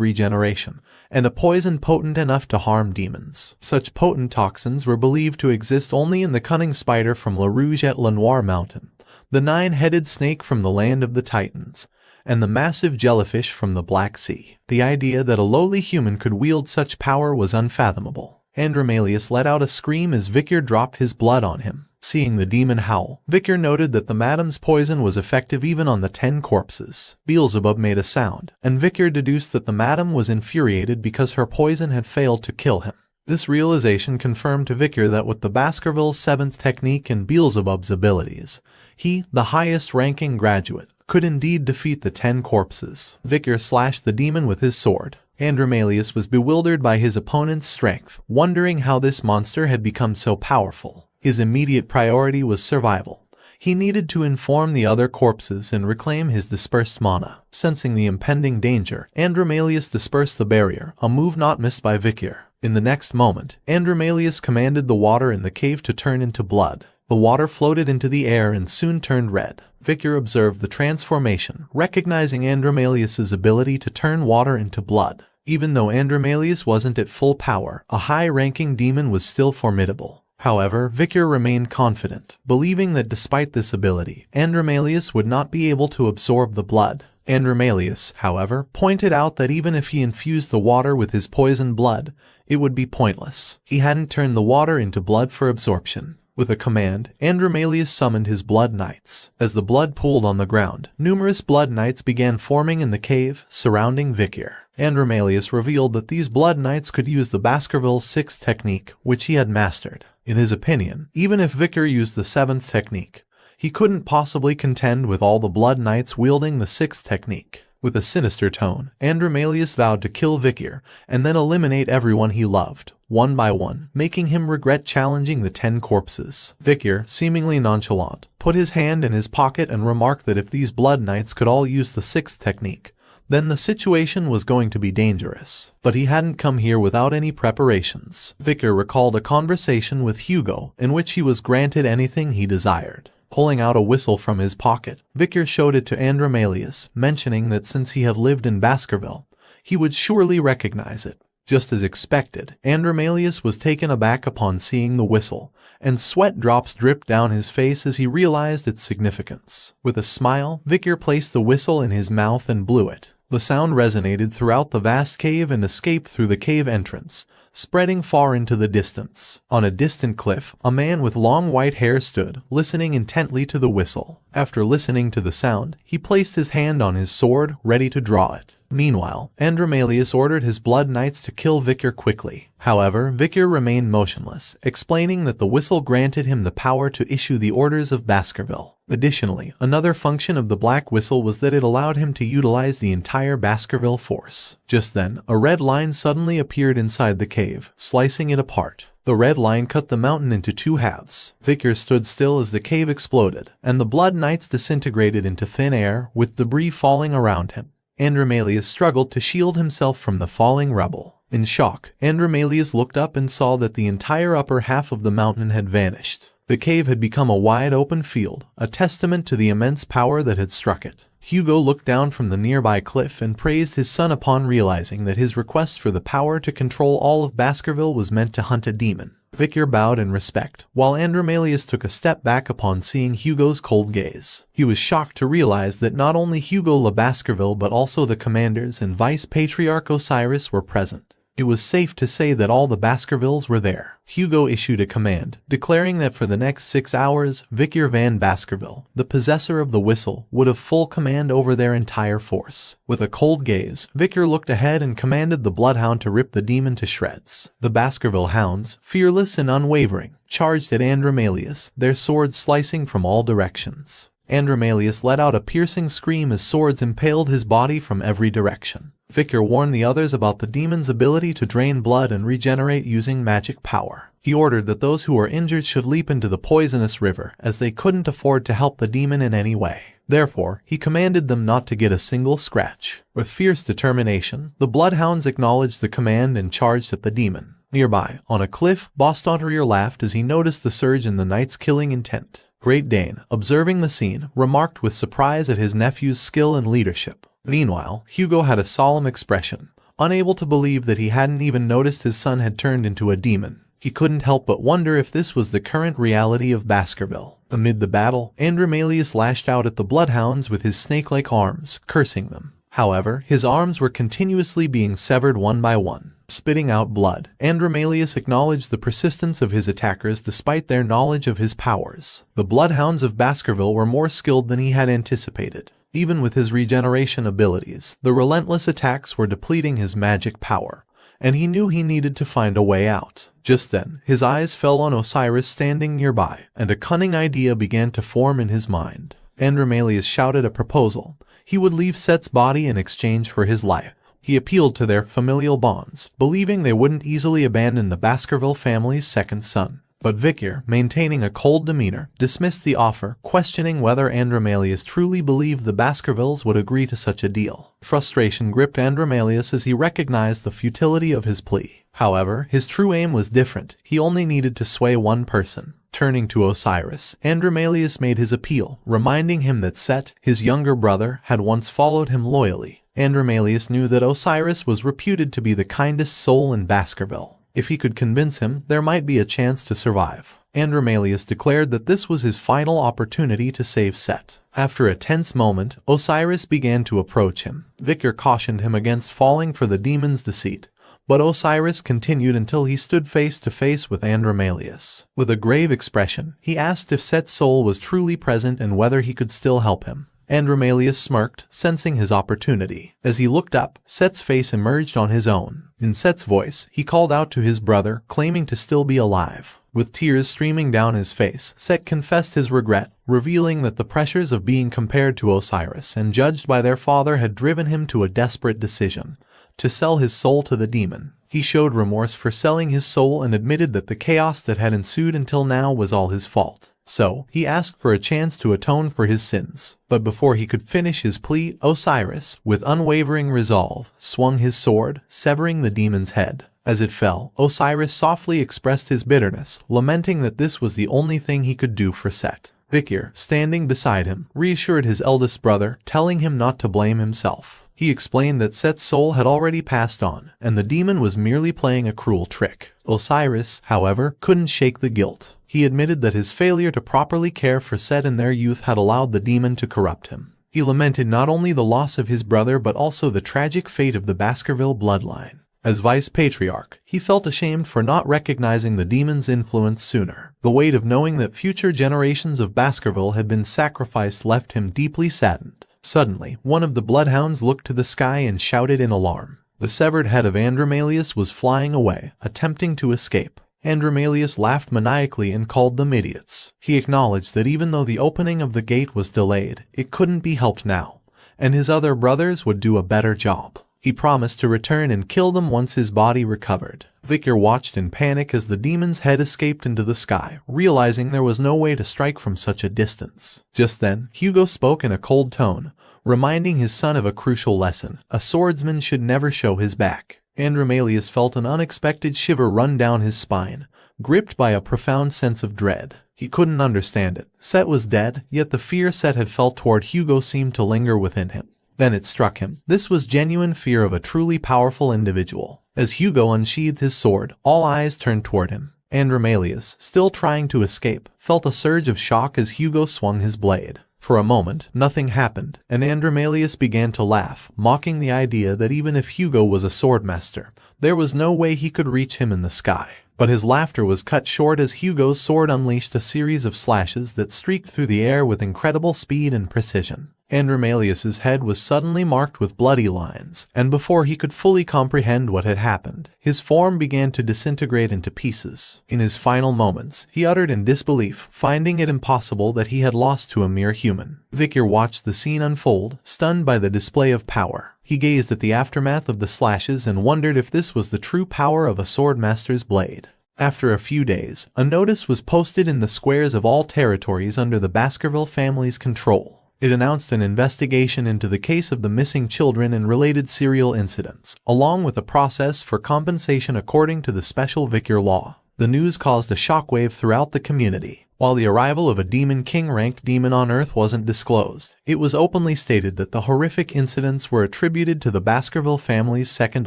regeneration, and a poison potent enough to harm demons. Such potent toxins were believed to exist only in the cunning spider from La Rouge et Lenoir Mountain, the 9-headed snake from the land of the Titans, and the massive jellyfish from the Black Sea. The idea that a lowly human could wield such power was unfathomable. Andromalius let out a scream as Vicar dropped his blood on him. Seeing the demon howl, Vicar noted that the madam's poison was effective even on the 10 corpses. Beelzebub made a sound, and Vicar deduced that the madam was infuriated because her poison had failed to kill him. This realization confirmed to Vicar that with the Baskerville's 7th technique and Beelzebub's abilities, he, the highest-ranking graduate, could indeed defeat the 10 corpses. Vicar slashed the demon with his sword. Andromalius was bewildered by his opponent's strength, wondering how this monster had become so powerful. His immediate priority was survival. He needed to inform the other corpses and reclaim his dispersed mana. Sensing the impending danger, Andromalius dispersed the barrier, a move not missed by Vicar. In the next moment, Andromalius commanded the water in the cave to turn into blood. The water floated into the air and soon turned red. Vicar observed the transformation, recognizing Andromalius's ability to turn water into blood. Even though Andromalius wasn't at full power, a high-ranking demon was still formidable. However, Vicar remained confident, believing that despite this ability, Andromalius would not be able to absorb the blood. Andromalius, however, pointed out that even if he infused the water with his poisoned blood, it would be pointless. He hadn't turned the water into blood for absorption. With a command, Andromalius summoned his Blood Knights. As the blood pooled on the ground, numerous Blood Knights began forming in the cave, surrounding Vicar. Andromalius revealed that these Blood Knights could use the Baskerville's 6th technique, which he had mastered. In his opinion, even if Vicar used the 7th technique, he couldn't possibly contend with all the Blood Knights wielding the 6th technique. With a sinister tone, Andromalius vowed to kill Vicar and then eliminate everyone he loved, one by one, making him regret challenging the 10 corpses. Vicar, seemingly nonchalant, put his hand in his pocket and remarked that if these Blood Knights could all use the 6th technique, then the situation was going to be dangerous. But he hadn't come here without any preparations. Vicar recalled a conversation with Hugo in which he was granted anything he desired. Pulling out a whistle from his pocket, Vicar showed it to Andromalius, mentioning that since he had lived in Baskerville, he would surely recognize it. Just as expected, Andromalius was taken aback upon seeing the whistle, and sweat drops dripped down his face as he realized its significance. With a smile, Vicar placed the whistle in his mouth and blew it. The sound resonated throughout the vast cave and escaped through the cave entrance, spreading far into the distance. On a distant cliff, a man with long white hair stood, listening intently to the whistle. After listening to the sound, he placed his hand on his sword, ready to draw it. Meanwhile, Andromalius ordered his Blood Knights to kill Vicar quickly. However, Vicar remained motionless, explaining that the whistle granted him the power to issue the orders of Baskerville. Additionally, another function of the black whistle was that it allowed him to utilize the entire Baskerville force. Just then, a red line suddenly appeared inside the cave, slicing it apart. The red line cut the mountain into 2 halves. Vicar stood still as the cave exploded, and the Blood Knights disintegrated into thin air, with debris falling around him. Andromalius struggled to shield himself from the falling rubble. In shock, Andromalius looked up and saw that the entire upper half of the mountain had vanished. The cave had become a wide open field, a testament to the immense power that had struck it. Hugo looked down from the nearby cliff and praised his son upon realizing that his request for the power to control all of Baskerville was meant to hunt a demon. Vicar bowed in respect, while Andromalius took a step back upon seeing Hugo's cold gaze. He was shocked to realize that not only Hugo Le Baskerville but also the commanders and Vice-Patriarch Osiris were present. It was safe to say that all the Baskervilles were there. Hugo issued a command, declaring that for the next 6 hours, Vicar Van Baskerville, the possessor of the whistle, would have full command over their entire force. With a cold gaze, Vicar looked ahead and commanded the Bloodhound to rip the demon to shreds. The Baskerville hounds, fearless and unwavering, charged at Andromalius, their swords slicing from all directions. Andromalius let out a piercing scream as swords impaled his body from every direction. Vicar warned the others about the demon's ability to drain blood and regenerate using magic power. He ordered that those who were injured should leap into the poisonous river, as they couldn't afford to help the demon in any way. Therefore, he commanded them not to get a single scratch. With fierce determination, the bloodhounds acknowledged the command and charged at the demon. Nearby, on a cliff, Bostonterier laughed as he noticed the surge in the knight's killing intent. Great Dane, observing the scene, remarked with surprise at his nephew's skill and leadership. Meanwhile, Hugo had a solemn expression, unable to believe that he hadn't even noticed his son had turned into a demon. He couldn't help but wonder if this was the current reality of Baskerville. Amid the battle, Andromalius lashed out at the bloodhounds with his snake-like arms, cursing them. However, his arms were continuously being severed one by one. Spitting out blood, Andromalius acknowledged the persistence of his attackers despite their knowledge of his powers. The bloodhounds of Baskerville were more skilled than he had anticipated. Even with his regeneration abilities, the relentless attacks were depleting his magic power, and he knew he needed to find a way out. Just then, his eyes fell on Osiris standing nearby, and a cunning idea began to form in his mind. Andromalius shouted a proposal. He would leave Set's body in exchange for his life. He appealed to their familial bonds, believing they wouldn't easily abandon the Baskerville family's second son. But Vicar, maintaining a cold demeanor, dismissed the offer, questioning whether Andromalius truly believed the Baskervilles would agree to such a deal. Frustration gripped Andromalius as he recognized the futility of his plea. However, his true aim was different. He only needed to sway one person. Turning to Osiris, Andromalius made his appeal, reminding him that Set, his younger brother, had once followed him loyally. Andromalius knew that Osiris was reputed to be the kindest soul in Baskerville. If he could convince him, there might be a chance to survive. Andromalius declared that this was his final opportunity to save Set. After a tense moment, Osiris began to approach him. Vicar cautioned him against falling for the demon's deceit, but Osiris continued until he stood face to face with Andromalius. With a grave expression, he asked if Set's soul was truly present and whether he could still help him. Andromalius smirked, sensing his opportunity. As he looked up, Set's face emerged on his own. In Set's voice, he called out to his brother, claiming to still be alive. With tears streaming down his face, Set confessed his regret, revealing that the pressures of being compared to Osiris and judged by their father had driven him to a desperate decision: to sell his soul to the demon. He showed remorse for selling his soul and admitted that the chaos that had ensued until now was all his fault. So, he asked for a chance to atone for his sins. But before he could finish his plea, Osiris, with unwavering resolve, swung his sword, severing the demon's head. As it fell, Osiris softly expressed his bitterness, lamenting that this was the only thing he could do for Set. Vikir, standing beside him, reassured his eldest brother, telling him not to blame himself. He explained that Set's soul had already passed on, and the demon was merely playing a cruel trick. Osiris, however, couldn't shake the guilt. He admitted that his failure to properly care for Set in their youth had allowed the demon to corrupt him. He lamented not only the loss of his brother but also the tragic fate of the Baskerville bloodline. As Vice Patriarch, he felt ashamed for not recognizing the demon's influence sooner. The weight of knowing that future generations of Baskerville had been sacrificed left him deeply saddened. Suddenly, one of the bloodhounds looked to the sky and shouted in alarm. The severed head of Andromalius was flying away, attempting to escape. Andromalius laughed maniacally and called them idiots. He acknowledged that even though the opening of the gate was delayed, it couldn't be helped now, and his other brothers would do a better job. He promised to return and kill them once his body recovered. Vikir watched in panic as the demon's head escaped into the sky, realizing there was no way to strike from such a distance. Just then, Hugo spoke in a cold tone, reminding his son of a crucial lesson: a swordsman should never show his back. Andromalius felt an unexpected shiver run down his spine, gripped by a profound sense of dread. He couldn't understand it. Set was dead, yet the fear Set had felt toward Hugo seemed to linger within him. Then it struck him. This was genuine fear of a truly powerful individual. As Hugo unsheathed his sword, all eyes turned toward him. Andromalius, still trying to escape, felt a surge of shock as Hugo swung his blade. For a moment, nothing happened, and Andromalius began to laugh, mocking the idea that even if Hugo was a swordmaster, there was no way he could reach him in the sky. But his laughter was cut short as Hugo's sword unleashed a series of slashes that streaked through the air with incredible speed and precision. Andromalius's head was suddenly marked with bloody lines, and before he could fully comprehend what had happened, his form began to disintegrate into pieces. In his final moments, he uttered in disbelief, finding it impossible that he had lost to a mere human. Vikir watched the scene unfold, stunned by the display of power. He gazed at the aftermath of the slashes and wondered if this was the true power of a swordmaster's blade. After a few days, a notice was posted in the squares of all territories under the Baskerville family's control. It announced an investigation into the case of the missing children and related serial incidents, along with a process for compensation according to the special Vikir law. The news caused a shockwave throughout the community. While the arrival of a Demon King-ranked demon on Earth wasn't disclosed, it was openly stated that the horrific incidents were attributed to the Baskerville family's second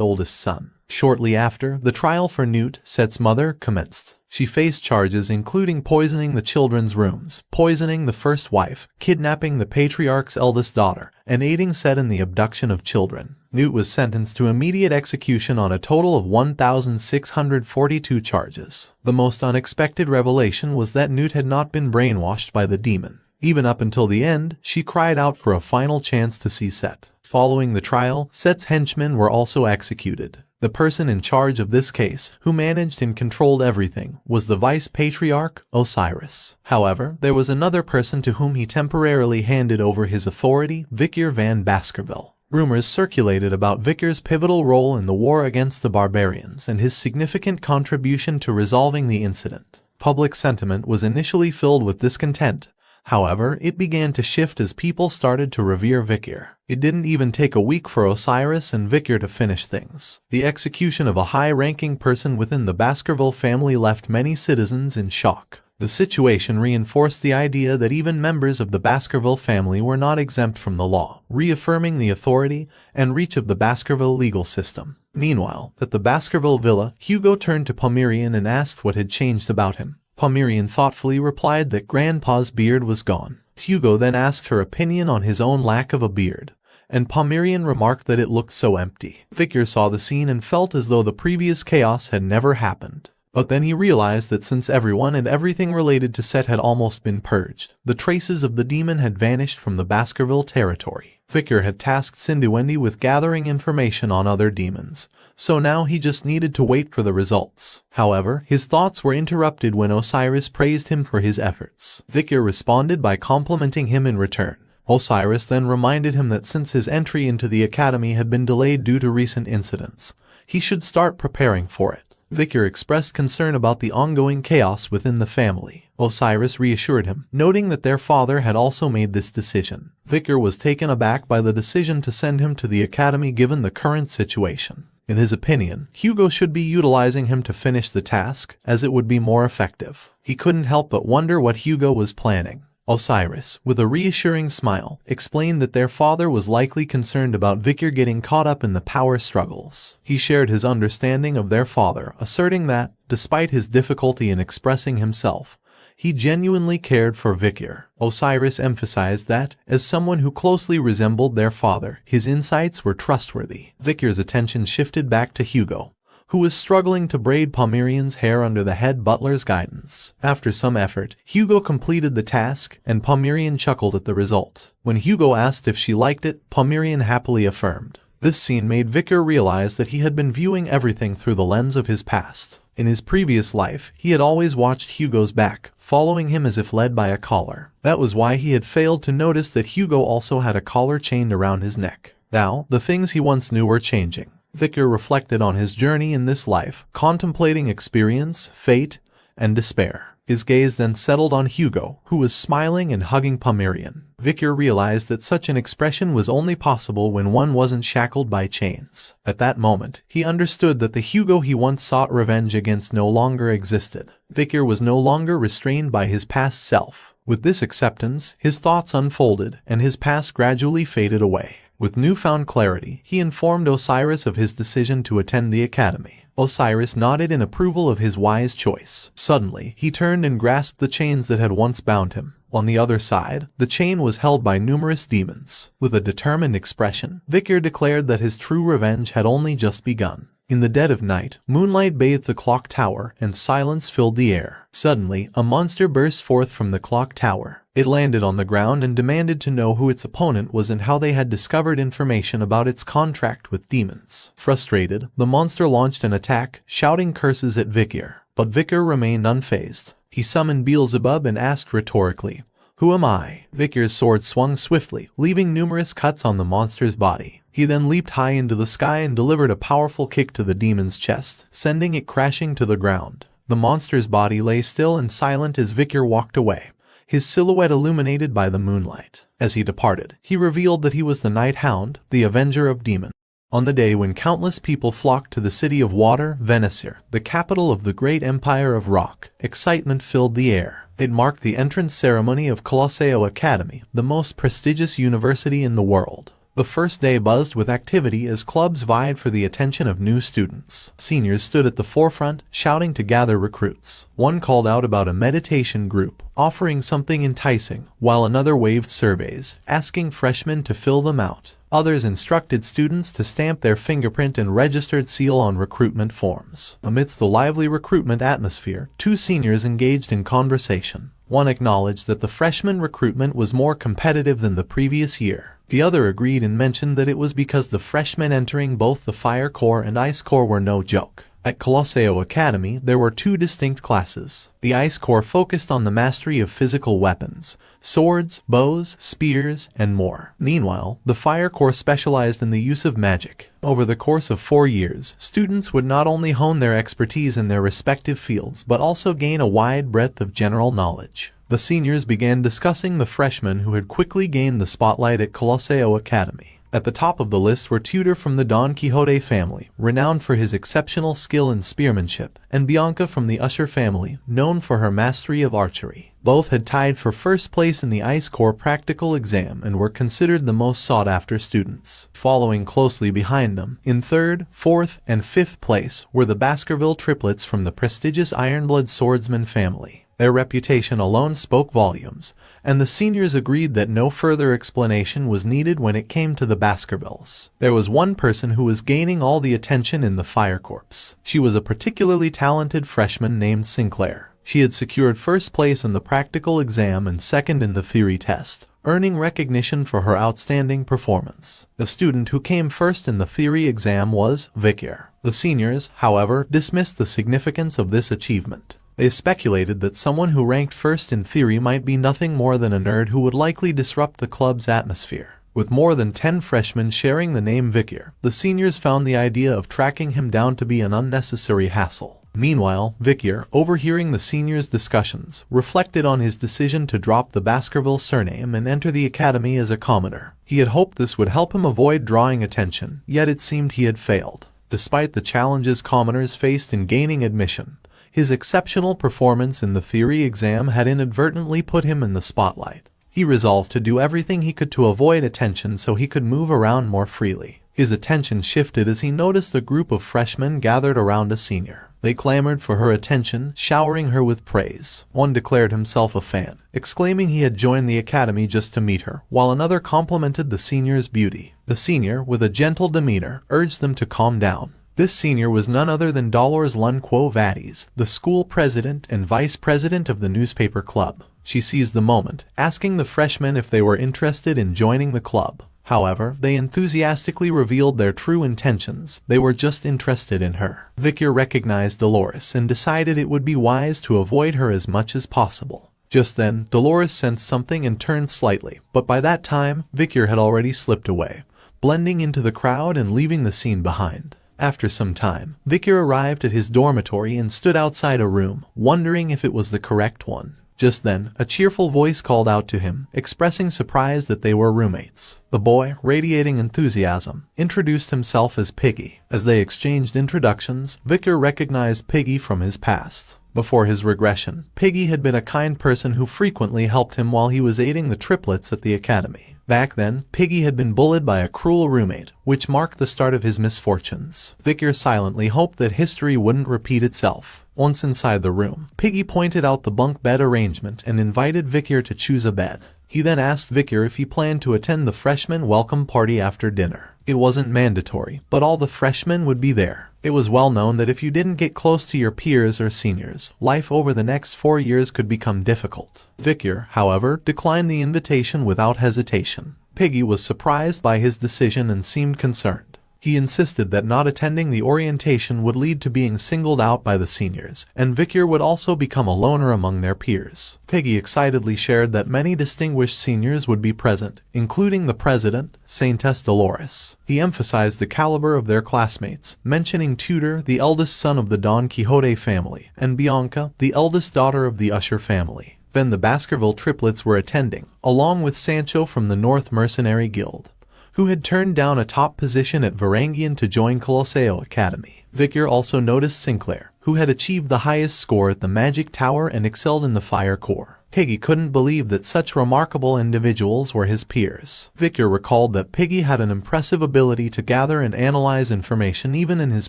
oldest son. Shortly after, the trial for Newt, Set's mother, commenced. She faced charges including poisoning the children's rooms, poisoning the first wife, kidnapping the patriarch's eldest daughter, and aiding Set in the abduction of children. Newt was sentenced to immediate execution on a total of 1,642 charges. The most unexpected revelation was that Newt had not been brainwashed by the demon. Even up until the end, she cried out for a final chance to see Set. Following the trial, Set's henchmen were also executed. The person in charge of this case, who managed and controlled everything, was the Vice Patriarch, Osiris. However, there was another person to whom he temporarily handed over his authority, Vikir van Baskerville. Rumors circulated about Vikir's pivotal role in the war against the barbarians and his significant contribution to resolving the incident. Public sentiment was initially filled with discontent. However, it began to shift as people started to revere Vikir. It didn't even take a week for Osiris and Vikir to finish things. The execution of a high-ranking person within the Baskerville family left many citizens in shock. The situation reinforced the idea that even members of the Baskerville family were not exempt from the law, reaffirming the authority and reach of the Baskerville legal system. Meanwhile, at the Baskerville villa, Hugo turned to Pomerian and asked what had changed about him. Pomerian thoughtfully replied that Grandpa's beard was gone. Hugo then asked her opinion on his own lack of a beard, and Pomerian remarked that it looked so empty. Vikir saw the scene and felt as though the previous chaos had never happened. But then he realized that since everyone and everything related to Set had almost been purged, the traces of the demon had vanished from the Baskerville territory. Vicar had tasked Cindy with gathering information on other demons, so now he just needed to wait for the results. However, his thoughts were interrupted when Osiris praised him for his efforts. Vicar responded by complimenting him in return. Osiris then reminded him that since his entry into the academy had been delayed due to recent incidents, he should start preparing for it. Vicar expressed concern about the ongoing chaos within the family. Osiris reassured him, noting that their father had also made this decision. Vicar was taken aback by the decision to send him to the academy given the current situation. In his opinion, Hugo should be utilizing him to finish the task, as it would be more effective. He couldn't help but wonder what Hugo was planning. Osiris, with a reassuring smile, explained that their father was likely concerned about Vicar getting caught up in the power struggles. He shared his understanding of their father, asserting that, despite his difficulty in expressing himself, he genuinely cared for Vicar. Osiris emphasized that, as someone who closely resembled their father, his insights were trustworthy. Vicar's attention shifted back to Hugo, who was struggling to braid Pomerian's hair under the head butler's guidance. After some effort, Hugo completed the task, and Pomerian chuckled at the result. When Hugo asked if she liked it, Pomerian happily affirmed. This scene made Vicar realize that he had been viewing everything through the lens of his past. In his previous life, he had always watched Hugo's back, following him as if led by a collar. That was why he had failed to notice that Hugo also had a collar chained around his neck. Now, the things he once knew were changing. Vicar reflected on his journey in this life, contemplating experience, fate, and despair. His gaze then settled on Hugo, who was smiling and hugging Pomerian. Vicar realized that such an expression was only possible when one wasn't shackled by chains. At that moment, he understood that the Hugo he once sought revenge against no longer existed. Vicar was no longer restrained by his past self. With this acceptance, his thoughts unfolded, and his past gradually faded away. With newfound clarity, he informed Osiris of his decision to attend the academy. Osiris nodded in approval of his wise choice. Suddenly, he turned and grasped the chains that had once bound him. On the other side, the chain was held by numerous demons. With a determined expression, Vicar declared that his true revenge had only just begun. In the dead of night, moonlight bathed the clock tower, and silence filled the air. Suddenly, a monster burst forth from the clock tower. It landed on the ground and demanded to know who its opponent was and how they had discovered information about its contract with demons. Frustrated, the monster launched an attack, shouting curses at Vicar. But Vicar remained unfazed. He summoned Beelzebub and asked rhetorically, "Who am I?" Vicar's sword swung swiftly, leaving numerous cuts on the monster's body. He then leaped high into the sky and delivered a powerful kick to the demon's chest, sending it crashing to the ground. The monster's body lay still and silent as Vicar walked away, his silhouette illuminated by the moonlight. As he departed, he revealed that he was the Night Hound, the Avenger of Demons. On the day when countless people flocked to the city of water, Venecer, the capital of the great empire of rock, excitement filled the air. It marked the entrance ceremony of Colosseo Academy, the most prestigious university in the world. The first day buzzed with activity as clubs vied for the attention of new students. Seniors stood at the forefront, shouting to gather recruits. One called out about a meditation group, offering something enticing, while another waved surveys, asking freshmen to fill them out. Others instructed students to stamp their fingerprint and registered seal on recruitment forms. Amidst the lively recruitment atmosphere, two seniors engaged in conversation. One acknowledged that the freshman recruitment was more competitive than the previous year. The other agreed and mentioned that it was because the freshmen entering both the Fire Corps and Ice Corps were no joke. At Colosseo Academy, there were two distinct classes. The Ice Corps focused on the mastery of physical weapons, swords, bows, spears, and more. Meanwhile, the Fire Corps specialized in the use of magic. Over the course of 4 years, students would not only hone their expertise in their respective fields but also gain a wide breadth of general knowledge. The seniors began discussing the freshmen who had quickly gained the spotlight at Colosseo Academy. At the top of the list were Tudor from the Don Quixote family, renowned for his exceptional skill in spearmanship, and Bianca from the Usher family, known for her mastery of archery. Both had tied for first place in the Ice Corps practical exam and were considered the most sought-after students. Following closely behind them, in 3rd, 4th, and 5th place, were the Baskerville triplets from the prestigious Ironblood swordsman family. Their reputation alone spoke volumes, and the seniors agreed that no further explanation was needed when it came to the Baskervilles. There was one person who was gaining all the attention in the Fire Corps. She was a particularly talented freshman named Sinclair. She had secured first place in the practical exam and second in the theory test, earning recognition for her outstanding performance. The student who came first in the theory exam was Vikyr. The seniors, however, dismissed the significance of this achievement. They speculated that someone who ranked first in theory might be nothing more than a nerd who would likely disrupt the club's atmosphere. With more than 10 freshmen sharing the name Vikyr, the seniors found the idea of tracking him down to be an unnecessary hassle. Meanwhile, Vikyr, overhearing the seniors' discussions, reflected on his decision to drop the Baskerville surname and enter the academy as a commoner. He had hoped this would help him avoid drawing attention, yet it seemed he had failed. Despite the challenges commoners faced in gaining admission, his exceptional performance in the theory exam had inadvertently put him in the spotlight. He resolved to do everything he could to avoid attention so he could move around more freely. His attention shifted as he noticed a group of freshmen gathered around a senior. They clamored for her attention, showering her with praise. One declared himself a fan, exclaiming he had joined the academy just to meet her, while another complimented the senior's beauty. The senior, with a gentle demeanor, urged them to calm down. This senior was none other than Dolores Lund Quo Vadis, the school president and vice president of the newspaper club. She seized the moment, asking the freshmen if they were interested in joining the club. However, they enthusiastically revealed their true intentions. They were just interested in her. Vikyr recognized Dolores and decided it would be wise to avoid her as much as possible. Just then, Dolores sensed something and turned slightly, but by that time, Vikyr had already slipped away, blending into the crowd and leaving the scene behind. After some time, Vikyr arrived at his dormitory and stood outside a room, wondering if it was the correct one. Just then, a cheerful voice called out to him, expressing surprise that they were roommates. The boy, radiating enthusiasm, introduced himself as Piggy. As they exchanged introductions, Vikyr recognized Piggy from his past. Before his regression, Piggy had been a kind person who frequently helped him while he was aiding the triplets at the academy. Back then, Piggy had been bullied by a cruel roommate, which marked the start of his misfortunes. Vikyr silently hoped that history wouldn't repeat itself. Once inside the room, Piggy pointed out the bunk bed arrangement and invited Vikyr to choose a bed. He then asked Vikyr if he planned to attend the freshman welcome party after dinner. It wasn't mandatory, but all the freshmen would be there. It was well known that if you didn't get close to your peers or seniors, life over the next 4 years could become difficult. Vikyr, however, declined the invitation without hesitation. Piggy was surprised by his decision and seemed concerned. He insisted that not attending the orientation would lead to being singled out by the seniors, and Vikyr would also become a loner among their peers. Piggy excitedly shared that many distinguished seniors would be present, including the president, Saintess Dolores. He emphasized the caliber of their classmates, mentioning Tudor, the eldest son of the Don Quixote family, and Bianca, the eldest daughter of the Usher family. Then the Baskerville triplets were attending, along with Sancho from the North Mercenary Guild, who had turned down a top position at Varangian to join Colosseo Academy. Vikyr also noticed Sinclair, who had achieved the highest score at the Magic Tower and excelled in the Fire Corps. Piggy couldn't believe that such remarkable individuals were his peers. Vikyr recalled that Piggy had an impressive ability to gather and analyze information even in his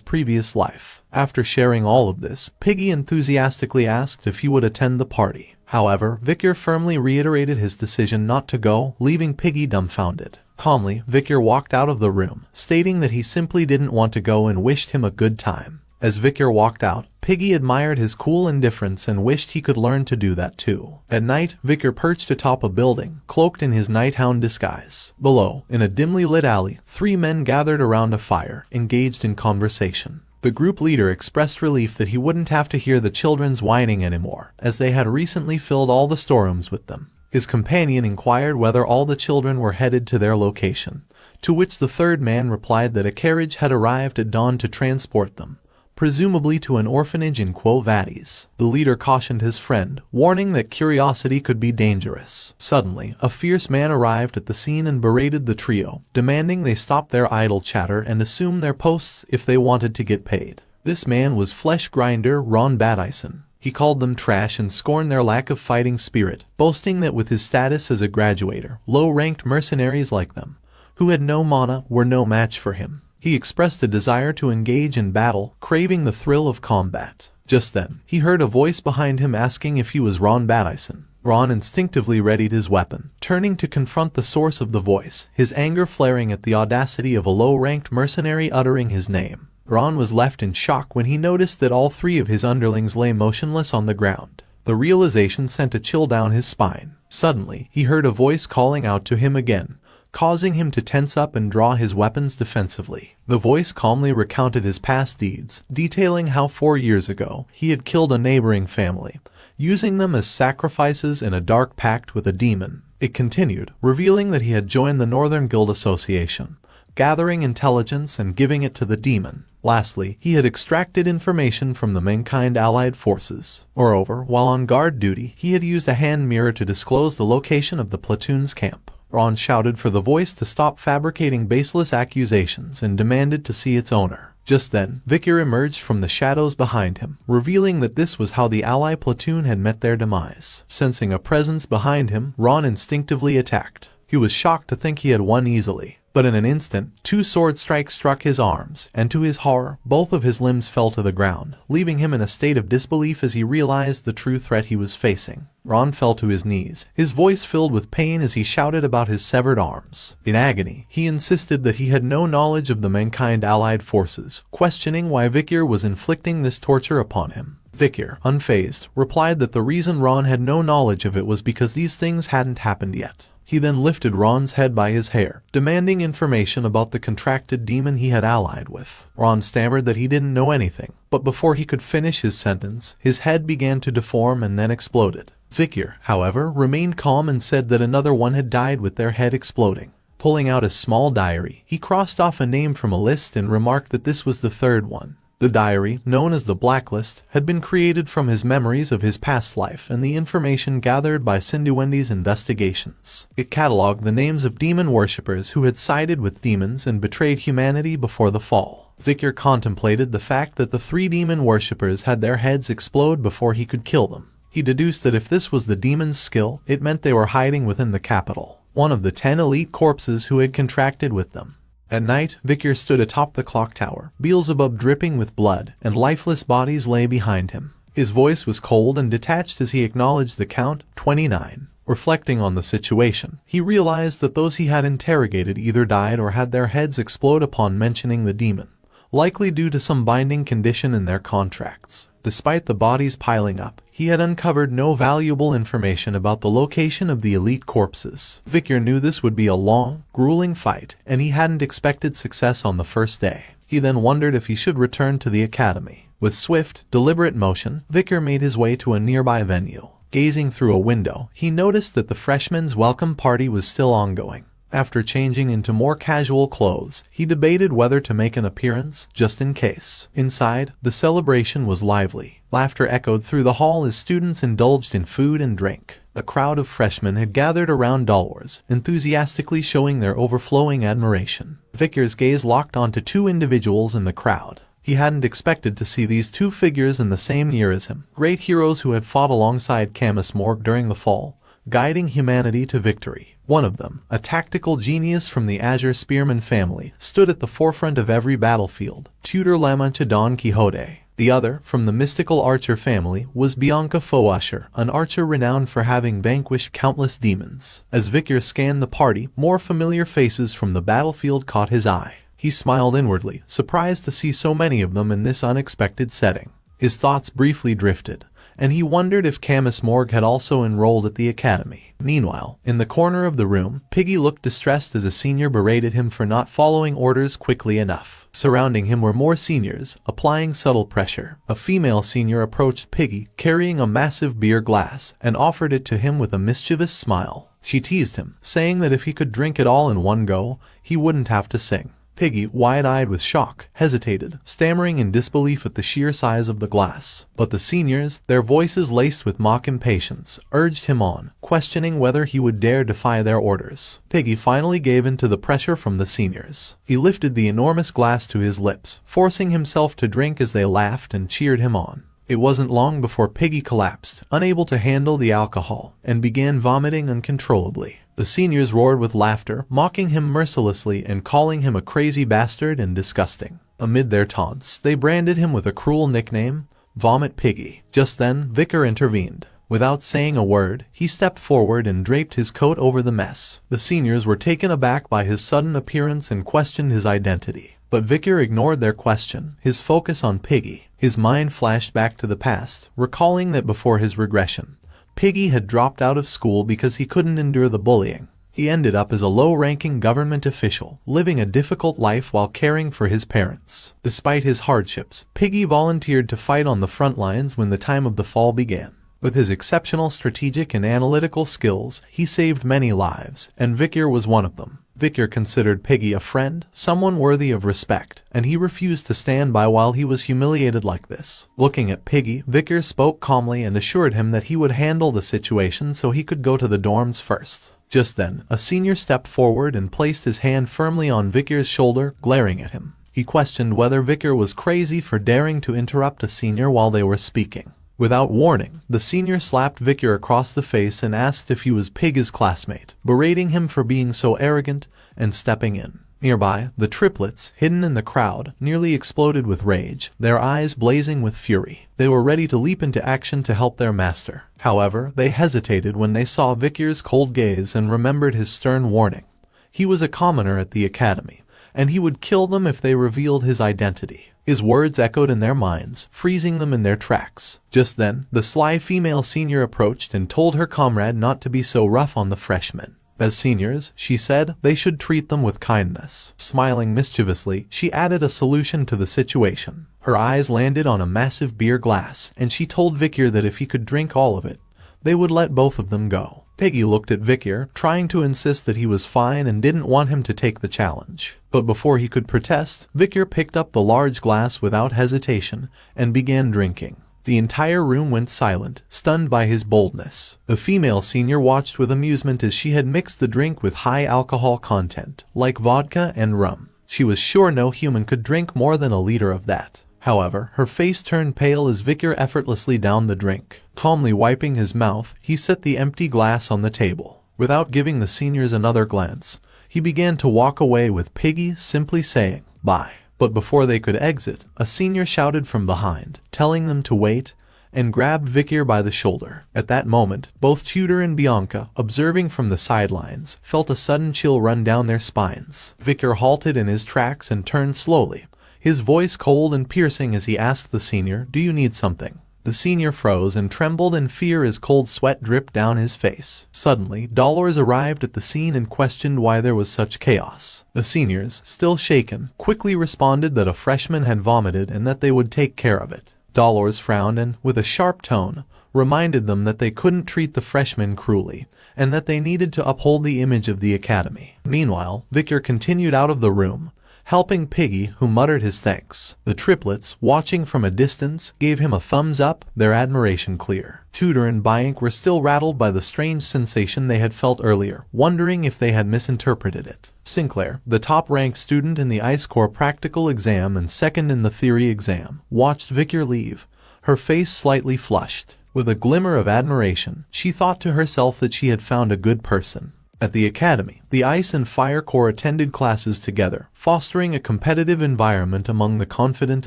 previous life. After sharing all of this, Piggy enthusiastically asked if he would attend the party. However, Vikyr firmly reiterated his decision not to go, leaving Piggy dumbfounded. Calmly, Vikyr walked out of the room, stating that he simply didn't want to go and wished him a good time. As Vikyr walked out, Piggy admired his cool indifference and wished he could learn to do that too. At night, Vikyr perched atop a building, cloaked in his night hound disguise. Below, in a dimly lit alley, 3 men gathered around a fire, engaged in conversation. The group leader expressed relief that he wouldn't have to hear the children's whining anymore, as they had recently filled all the storerooms with them. His companion inquired whether all the children were headed to their location, to which the third man replied that a carriage had arrived at dawn to transport them, presumably to an orphanage in Quo Vadis. The leader cautioned his friend, warning that curiosity could be dangerous. Suddenly, a fierce man arrived at the scene and berated the trio, demanding they stop their idle chatter and assume their posts if they wanted to get paid. This man was flesh grinder Ron Badison. He called them trash and scorned their lack of fighting spirit, boasting that with his status as a graduator, low-ranked mercenaries like them, who had no mana, were no match for him. He expressed a desire to engage in battle, craving the thrill of combat. Just then, he heard a voice behind him asking if he was Ron Badison. Ron instinctively readied his weapon, turning to confront the source of the voice, his anger flaring at the audacity of a low-ranked mercenary uttering his name. Ron was left in shock when he noticed that all three of his underlings lay motionless on the ground. The realization sent a chill down his spine. Suddenly, he heard a voice calling out to him again, causing him to tense up and draw his weapons defensively. The voice calmly recounted his past deeds, detailing how 4 years ago he had killed a neighboring family, using them as sacrifices in a dark pact with a demon. It continued, revealing that he had joined the Northern Guild Association, gathering intelligence and giving it to the demon. Lastly, he had extracted information from the mankind allied forces. Moreover, while on guard duty, he had used a hand mirror to disclose the location of the platoon's camp. Ron shouted for the voice to stop fabricating baseless accusations and demanded to see its owner. Just then, Vicar emerged from the shadows behind him, revealing that this was how the ally platoon had met their demise. Sensing a presence behind him, Ron instinctively attacked. He was shocked to think he had won easily. But in an instant, 2 sword strikes struck his arms, and to his horror, both of his limbs fell to the ground, leaving him in a state of disbelief as he realized the true threat he was facing. Ron fell to his knees, his voice filled with pain as he shouted about his severed arms. In agony, he insisted that he had no knowledge of the mankind allied forces, questioning why Vicar was inflicting this torture upon him. Vicar, unfazed, replied that the reason Ron had no knowledge of it was because these things hadn't happened yet. He then lifted Ron's head by his hair, demanding information about the contracted demon he had allied with. Ron stammered that he didn't know anything, but before he could finish his sentence, his head began to deform and then exploded. Vicar, however, remained calm and said that another one had died with their head exploding. Pulling out a small diary, he crossed off a name from a list and remarked that this was the third one. The diary, known as the Blacklist, had been created from his memories of his past life and the information gathered by Cindy-Wendy's investigations. It catalogued the names of demon worshippers who had sided with demons and betrayed humanity before the fall. Vicar contemplated the fact that the 3 demon worshippers had their heads explode before he could kill them. He deduced that if this was the demon's skill, it meant they were hiding within the capital, one of the 10 elite corpses who had contracted with them. At night, Vicar stood atop the clock tower, Beelzebub dripping with blood, and lifeless bodies lay behind him. His voice was cold and detached as he acknowledged the count, 29. Reflecting on the situation, he realized that those he had interrogated either died or had their heads explode upon mentioning the demon, likely due to some binding condition in their contracts. Despite the bodies piling up, he had uncovered no valuable information about the location of the elite corpses. Vicar knew this would be a long, grueling fight, and he hadn't expected success on the first day. He then wondered if he should return to the academy. With swift, deliberate motion, Vicar made his way to a nearby venue. Gazing through a window, he noticed that the freshmen's welcome party was still ongoing. After changing into more casual clothes, he debated whether to make an appearance, just in case. Inside, the celebration was lively. Laughter echoed through the hall as students indulged in food and drink. A crowd of freshmen had gathered around Dronzer, enthusiastically showing their overflowing admiration. Vicar's gaze locked onto 2 individuals in the crowd. He hadn't expected to see these 2 figures in the same year as him, great heroes who had fought alongside Camus Morg during the fall, guiding humanity to victory. One of them, a tactical genius from the Azure Spearman family, stood at the forefront of every battlefield, tutor Lama to Don Quixote. The other, from the mystical archer family, was Bianca Foasher, an archer renowned for having vanquished countless demons. As Vicar scanned the party, more familiar faces from the battlefield caught his eye. He smiled inwardly, surprised to see so many of them in this unexpected setting. His thoughts briefly drifted, and he wondered if Camus Morg had also enrolled at the academy. Meanwhile, in the corner of the room, Piggy looked distressed as a senior berated him for not following orders quickly enough. Surrounding him were more seniors, applying subtle pressure. A female senior approached Piggy, carrying a massive beer glass, and offered it to him with a mischievous smile. She teased him, saying that if he could drink it all in one go, he wouldn't have to sing. Piggy, wide-eyed with shock, hesitated, stammering in disbelief at the sheer size of the glass. But the seniors, their voices laced with mock impatience, urged him on, questioning whether he would dare defy their orders. Piggy finally gave in to the pressure from the seniors. He lifted the enormous glass to his lips, forcing himself to drink as they laughed and cheered him on. It wasn't long before Piggy collapsed, unable to handle the alcohol, and began vomiting uncontrollably. The seniors roared with laughter, mocking him mercilessly and calling him a crazy bastard and disgusting. Amid their taunts, they branded him with a cruel nickname, Vomit Piggy. Just then, Vicar intervened. Without saying a word, he stepped forward and draped his coat over the mess. The seniors were taken aback by his sudden appearance and questioned his identity. But Vicar ignored their question, his focus on Piggy. His mind flashed back to the past, recalling that before his regression, Piggy had dropped out of school because he couldn't endure the bullying. He ended up as a low-ranking government official, living a difficult life while caring for his parents. Despite his hardships, Piggy volunteered to fight on the front lines when the time of the fall began. With his exceptional strategic and analytical skills, he saved many lives, and Vicar was one of them. Vicar considered Piggy a friend, someone worthy of respect, and he refused to stand by while he was humiliated like this. Looking at Piggy, Vicar spoke calmly and assured him that he would handle the situation so he could go to the dorms first. Just then, a senior stepped forward and placed his hand firmly on Vicar's shoulder, glaring at him. He questioned whether Vicar was crazy for daring to interrupt a senior while they were speaking. Without warning, the senior slapped Vicar across the face and asked if he was Piggy's classmate, berating him for being so arrogant and stepping in. Nearby, the triplets, hidden in the crowd, nearly exploded with rage, their eyes blazing with fury. They were ready to leap into action to help their master. However, they hesitated when they saw Vicar's cold gaze and remembered his stern warning. He was a commoner at the academy, and he would kill them if they revealed his identity. His words echoed in their minds, freezing them in their tracks. Just then, the sly female senior approached and told her comrade not to be so rough on the freshmen. As seniors, she said, they should treat them with kindness. Smiling mischievously, she added a solution to the situation. Her eyes landed on a massive beer glass, and she told Vicar that if he could drink all of it, they would let both of them go. Piggy looked at Vicar, trying to insist that he was fine and didn't want him to take the challenge. But before he could protest, Vicar picked up the large glass without hesitation and began drinking. The entire room went silent, stunned by his boldness. The female senior watched with amusement as she had mixed the drink with high alcohol content, like vodka and rum. She was sure no human could drink more than a liter of that. However, her face turned pale as Vicar effortlessly downed the drink. Calmly wiping his mouth, he set the empty glass on the table. Without giving the seniors another glance, he began to walk away with Piggy simply saying, "Bye." But before they could exit, a senior shouted from behind, telling them to wait, and grabbed Vicar by the shoulder. At that moment, both Tudor and Bianca, observing from the sidelines, felt a sudden chill run down their spines. Vicar halted in his tracks and turned slowly, his voice cold and piercing as he asked the senior, "Do you need something?" The senior froze and trembled in fear as cold sweat dripped down his face. Suddenly, Dolores arrived at the scene and questioned why there was such chaos. The seniors, still shaken, quickly responded that a freshman had vomited and that they would take care of it. Dolores frowned and, with a sharp tone, reminded them that they couldn't treat the freshmen cruelly, and that they needed to uphold the image of the academy. Meanwhile, Vicar continued out of the room, helping Piggy, who muttered his thanks. The triplets, watching from a distance, gave him a thumbs up, their admiration clear. Tudor and Bianca were still rattled by the strange sensation they had felt earlier, wondering if they had misinterpreted it. Sinclair, the top-ranked student in the Ice Corps practical exam and second in the theory exam, watched Vicar leave, her face slightly flushed. With a glimmer of admiration, she thought to herself that she had found a good person. At the academy, the Ice and Fire Corps attended classes together, fostering a competitive environment among the confident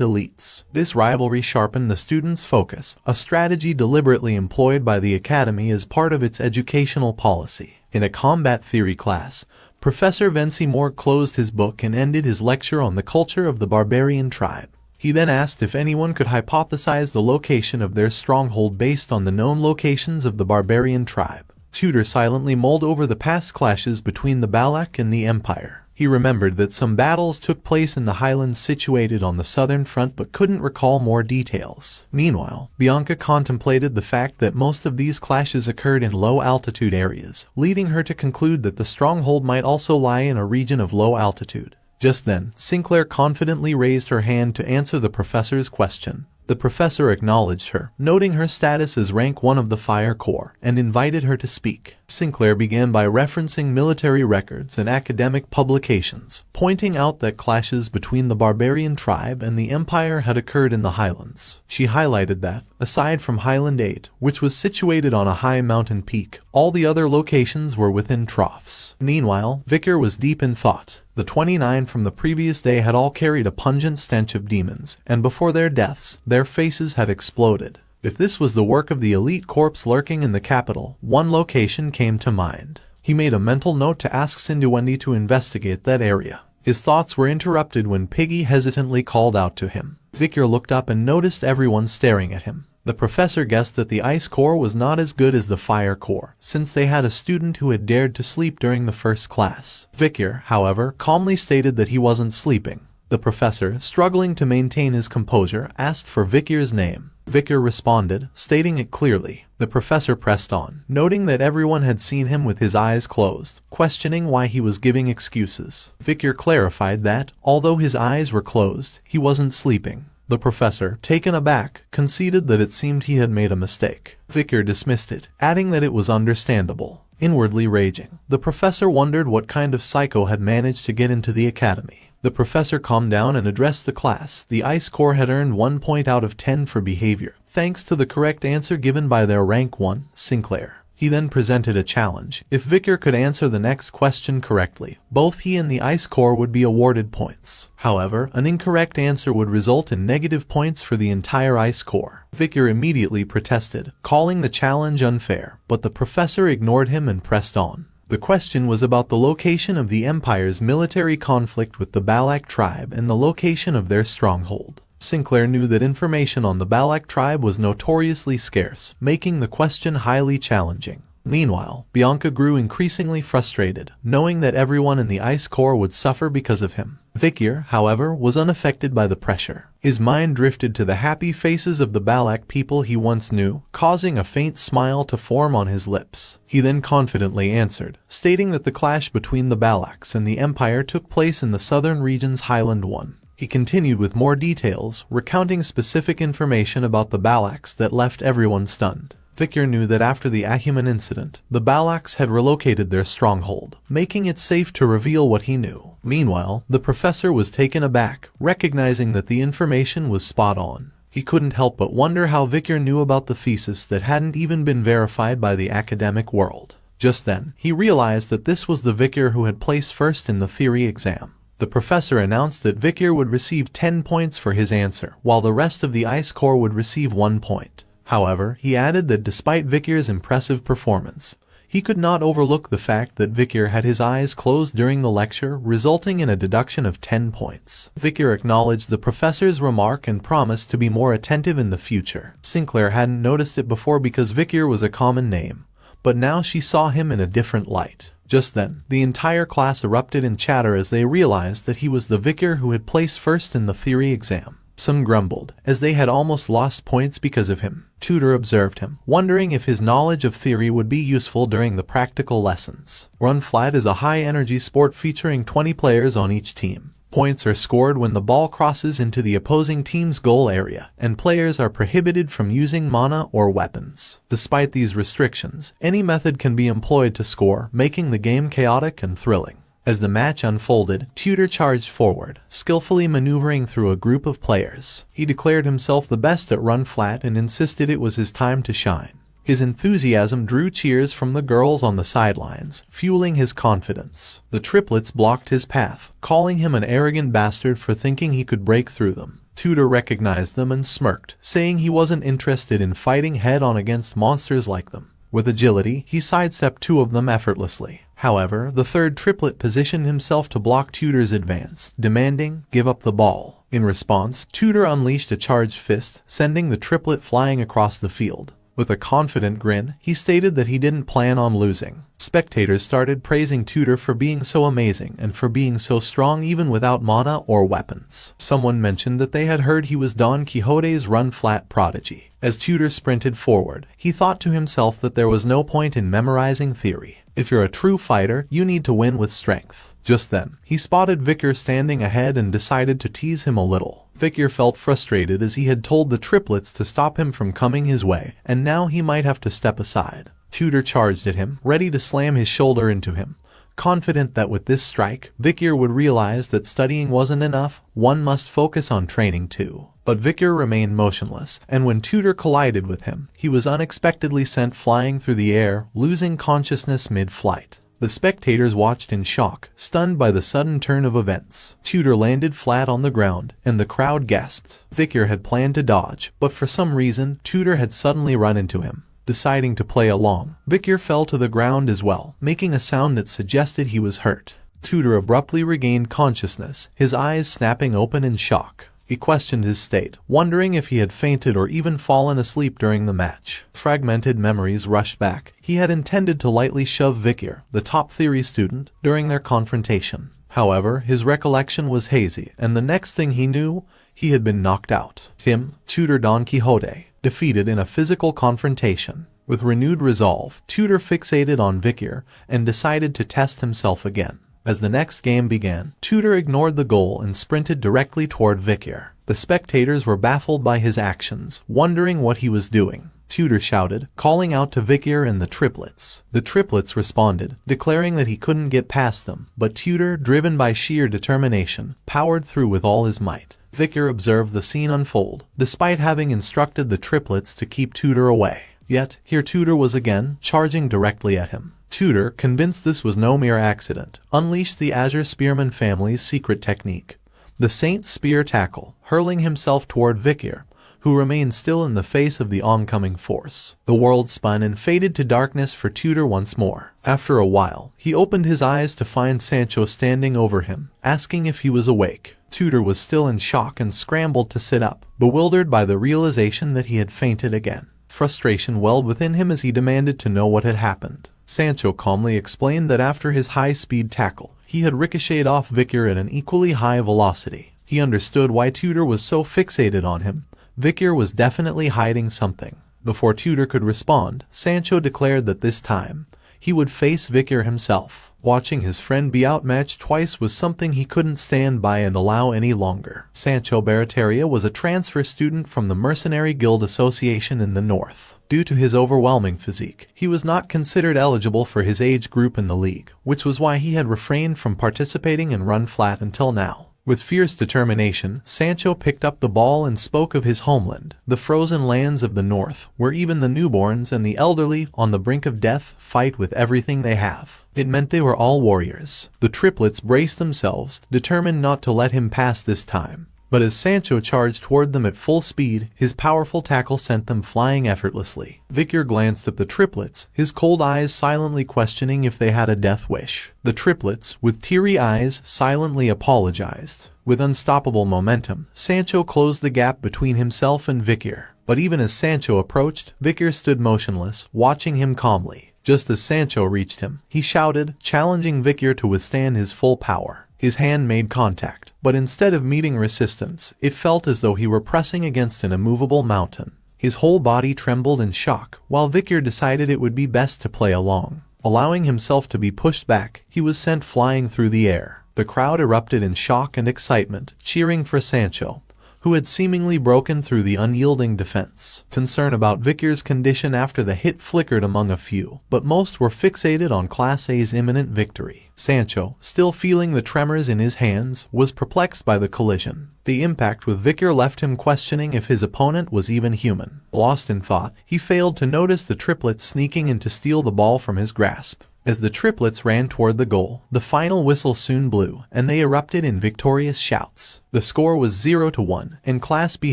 elites. This rivalry sharpened the students' focus, a strategy deliberately employed by the academy as part of its educational policy. In a combat theory class, Professor Vencymore closed his book and ended his lecture on the culture of the barbarian tribe. He then asked if anyone could hypothesize the location of their stronghold based on the known locations of the barbarian tribe. Tudor silently mulled over the past clashes between the Balak and the Empire. He remembered that some battles took place in the highlands situated on the southern front but couldn't recall more details. Meanwhile, Bianca contemplated the fact that most of these clashes occurred in low-altitude areas, leading her to conclude that the stronghold might also lie in a region of low altitude. Just then, Sinclair confidently raised her hand to answer the professor's question. The professor acknowledged her, noting her status as rank 1 of the Fire Corps, and invited her to speak. Sinclair began by referencing military records and academic publications, pointing out that clashes between the barbarian tribe and the Empire had occurred in the highlands. She highlighted that, aside from Highland 8, which was situated on a high mountain peak, all the other locations were within troughs. Meanwhile, Vicar was deep in thought. The 29 from the previous day had all carried a pungent stench of demons, and before their deaths, their faces had exploded. If this was the work of the elite corpse lurking in the capital, one location came to mind. He made a mental note to ask Cindy to investigate that area. His thoughts were interrupted when Piggy hesitantly called out to him. Victor looked up and noticed everyone staring at him. The professor guessed that the ice core was not as good as the fire core, since they had a student who had dared to sleep during the first class. Victor, however, calmly stated that he wasn't sleeping. The professor, struggling to maintain his composure, asked for Victor's name. Victor responded, stating it clearly. The professor pressed on, noting that everyone had seen him with his eyes closed, questioning why he was giving excuses. Victor clarified that, although his eyes were closed, he wasn't sleeping. The professor, taken aback, conceded that it seemed he had made a mistake. Victor dismissed it, adding that it was understandable. Inwardly raging, the professor wondered what kind of psycho had managed to get into the academy. The professor calmed down and addressed the class. The ice core had earned 1 point out of 10 for behavior, thanks to the correct answer given by their rank 1, Sinclair. He then presented a challenge. If Victor could answer the next question correctly, both he and the ice core would be awarded points. However, an incorrect answer would result in negative points for the entire ice core. Victor immediately protested, calling the challenge unfair, but the professor ignored him and pressed on. The question was about the location of the Empire's military conflict with the Balak tribe and the location of their stronghold. Sinclair knew that information on the Balak tribe was notoriously scarce, making the question highly challenging. Meanwhile, Bianca grew increasingly frustrated, knowing that everyone in the ice core would suffer because of him. Victor, however, was unaffected by the pressure. His mind drifted to the happy faces of the Balak people he once knew, causing a faint smile to form on his lips. He then confidently answered, stating that the clash between the Balaks and the Empire took place in the southern region's Highland 1. He continued with more details, recounting specific information about the Balaks that left everyone stunned. Victor knew that after the Ahuman incident, the Balaks had relocated their stronghold, making it safe to reveal what he knew. Meanwhile, the professor was taken aback, recognizing that the information was spot on. He couldn't help but wonder how Victor knew about the thesis that hadn't even been verified by the academic world. Just then, he realized that this was the Victor who had placed first in the theory exam. The professor announced that Victor would receive 10 points for his answer, while the rest of the ice core would receive 1 point. However, he added that despite Victor's impressive performance, he could not overlook the fact that Victor had his eyes closed during the lecture, resulting in a deduction of 10 points. Victor acknowledged the professor's remark and promised to be more attentive in the future. Sinclair hadn't noticed it before because Victor was a common name, but now she saw him in a different light. Just then, the entire class erupted in chatter as they realized that he was the Victor who had placed first in the theory exam. Some grumbled, as they had almost lost points because of him. Tutor observed him, wondering if his knowledge of theory would be useful during the practical lessons. Run Flat is a high-energy sport featuring 20 players on each team. Points are scored when the ball crosses into the opposing team's goal area, and players are prohibited from using mana or weapons. Despite these restrictions, any method can be employed to score, making the game chaotic and thrilling. As the match unfolded, Tutor charged forward, skillfully maneuvering through a group of players. He declared himself the best at Run Flat and insisted it was his time to shine. His enthusiasm drew cheers from the girls on the sidelines, fueling his confidence. The triplets blocked his path, calling him an arrogant bastard for thinking he could break through them. Tutor recognized them and smirked, saying he wasn't interested in fighting head-on against monsters like them. With agility, he sidestepped 2 of them effortlessly. However, the third triplet positioned himself to block Tutor's advance, demanding, "Give up the ball." In response, Tutor unleashed a charged fist, sending the triplet flying across the field. With a confident grin, he stated that he didn't plan on losing. Spectators started praising Tutor for being so amazing and for being so strong even without mana or weapons. Someone mentioned that they had heard he was Don Quixote's Run Flat prodigy. As Tutor sprinted forward, he thought to himself that there was no point in memorizing theory. If you're a true fighter, you need to win with strength. Just then, he spotted Victor standing ahead and decided to tease him a little. Victor felt frustrated as he had told the triplets to stop him from coming his way, and now he might have to step aside. Tutor charged at him, ready to slam his shoulder into him. Confident that with this strike, Victor would realize that studying wasn't enough, one must focus on training too. But Victor remained motionless, and when Tutor collided with him, he was unexpectedly sent flying through the air, losing consciousness mid-flight. The spectators watched in shock, stunned by the sudden turn of events. Tutor landed flat on the ground, and the crowd gasped. Vicar had planned to dodge, but for some reason, Tutor had suddenly run into him. Deciding to play along, Vicar fell to the ground as well, making a sound that suggested he was hurt. Tutor abruptly regained consciousness, his eyes snapping open in shock. He questioned his state, wondering if he had fainted or even fallen asleep during the match. Fragmented memories rushed back. He had intended to lightly shove Vicar, the top theory student, during their confrontation. However, his recollection was hazy, and the next thing he knew, he had been knocked out. Him, Tutor Don Quixote, defeated in a physical confrontation. With renewed resolve, Tutor fixated on Vicar and decided to test himself again. As the next game began, Tutor ignored the goal and sprinted directly toward Vicar. The spectators were baffled by his actions, wondering what he was doing. Tutor shouted, calling out to Vicar and the triplets. The triplets responded, declaring that he couldn't get past them, but Tutor, driven by sheer determination, powered through with all his might. Vicar observed the scene unfold, despite having instructed the triplets to keep Tutor away. Yet, here Tutor was again, charging directly at him. Tutor, convinced this was no mere accident, unleashed the Azure Spearman family's secret technique, the Saint Spear Tackle, hurling himself toward Vicar, who remained still in the face of the oncoming force. The world spun and faded to darkness for Tutor once more. After a while, he opened his eyes to find Sancho standing over him, asking if he was awake. Tutor was still in shock and scrambled to sit up, bewildered by the realization that he had fainted again. Frustration welled within him as he demanded to know what had happened. Sancho calmly explained that after his high-speed tackle, he had ricocheted off Vicar at an equally high velocity. He understood why Tutor was so fixated on him. Vicar was definitely hiding something. Before Tutor could respond, Sancho declared that this time, he would face Vicar himself. Watching his friend be outmatched twice was something he couldn't stand by and allow any longer. Sancho Barataria was a transfer student from the Mercenary Guild Association in the north. Due to his overwhelming physique, he was not considered eligible for his age group in the league, which was why he had refrained from participating and run flat until now. With fierce determination, Sancho picked up the ball and spoke of his homeland, the frozen lands of the north, where even the newborns and the elderly, on the brink of death, fight with everything they have. It meant they were all warriors. The triplets braced themselves, determined not to let him pass this time. But as Sancho charged toward them at full speed, his powerful tackle sent them flying effortlessly. Vicar glanced at the triplets, his cold eyes silently questioning if they had a death wish. The triplets, with teary eyes, silently apologized. With unstoppable momentum, Sancho closed the gap between himself and Vicar. But even as Sancho approached, Vicar stood motionless, watching him calmly. Just as Sancho reached him, he shouted, challenging Vicar to withstand his full power. His hand made contact, but instead of meeting resistance, it felt as though he were pressing against an immovable mountain. His whole body trembled in shock, while Vicar decided it would be best to play along. Allowing himself to be pushed back, he was sent flying through the air. The crowd erupted in shock and excitement, cheering for Sancho, who had seemingly broken through the unyielding defense. Concern about Vicar's condition after the hit flickered among a few, but most were fixated on Class A's imminent victory. Sancho, still feeling the tremors in his hands, was perplexed by the collision. The impact with Vicar left him questioning if his opponent was even human. Lost in thought, he failed to notice the triplets sneaking in to steal the ball from his grasp. As the triplets ran toward the goal, the final whistle soon blew, and they erupted in victorious shouts. The score was 0-1, and Class B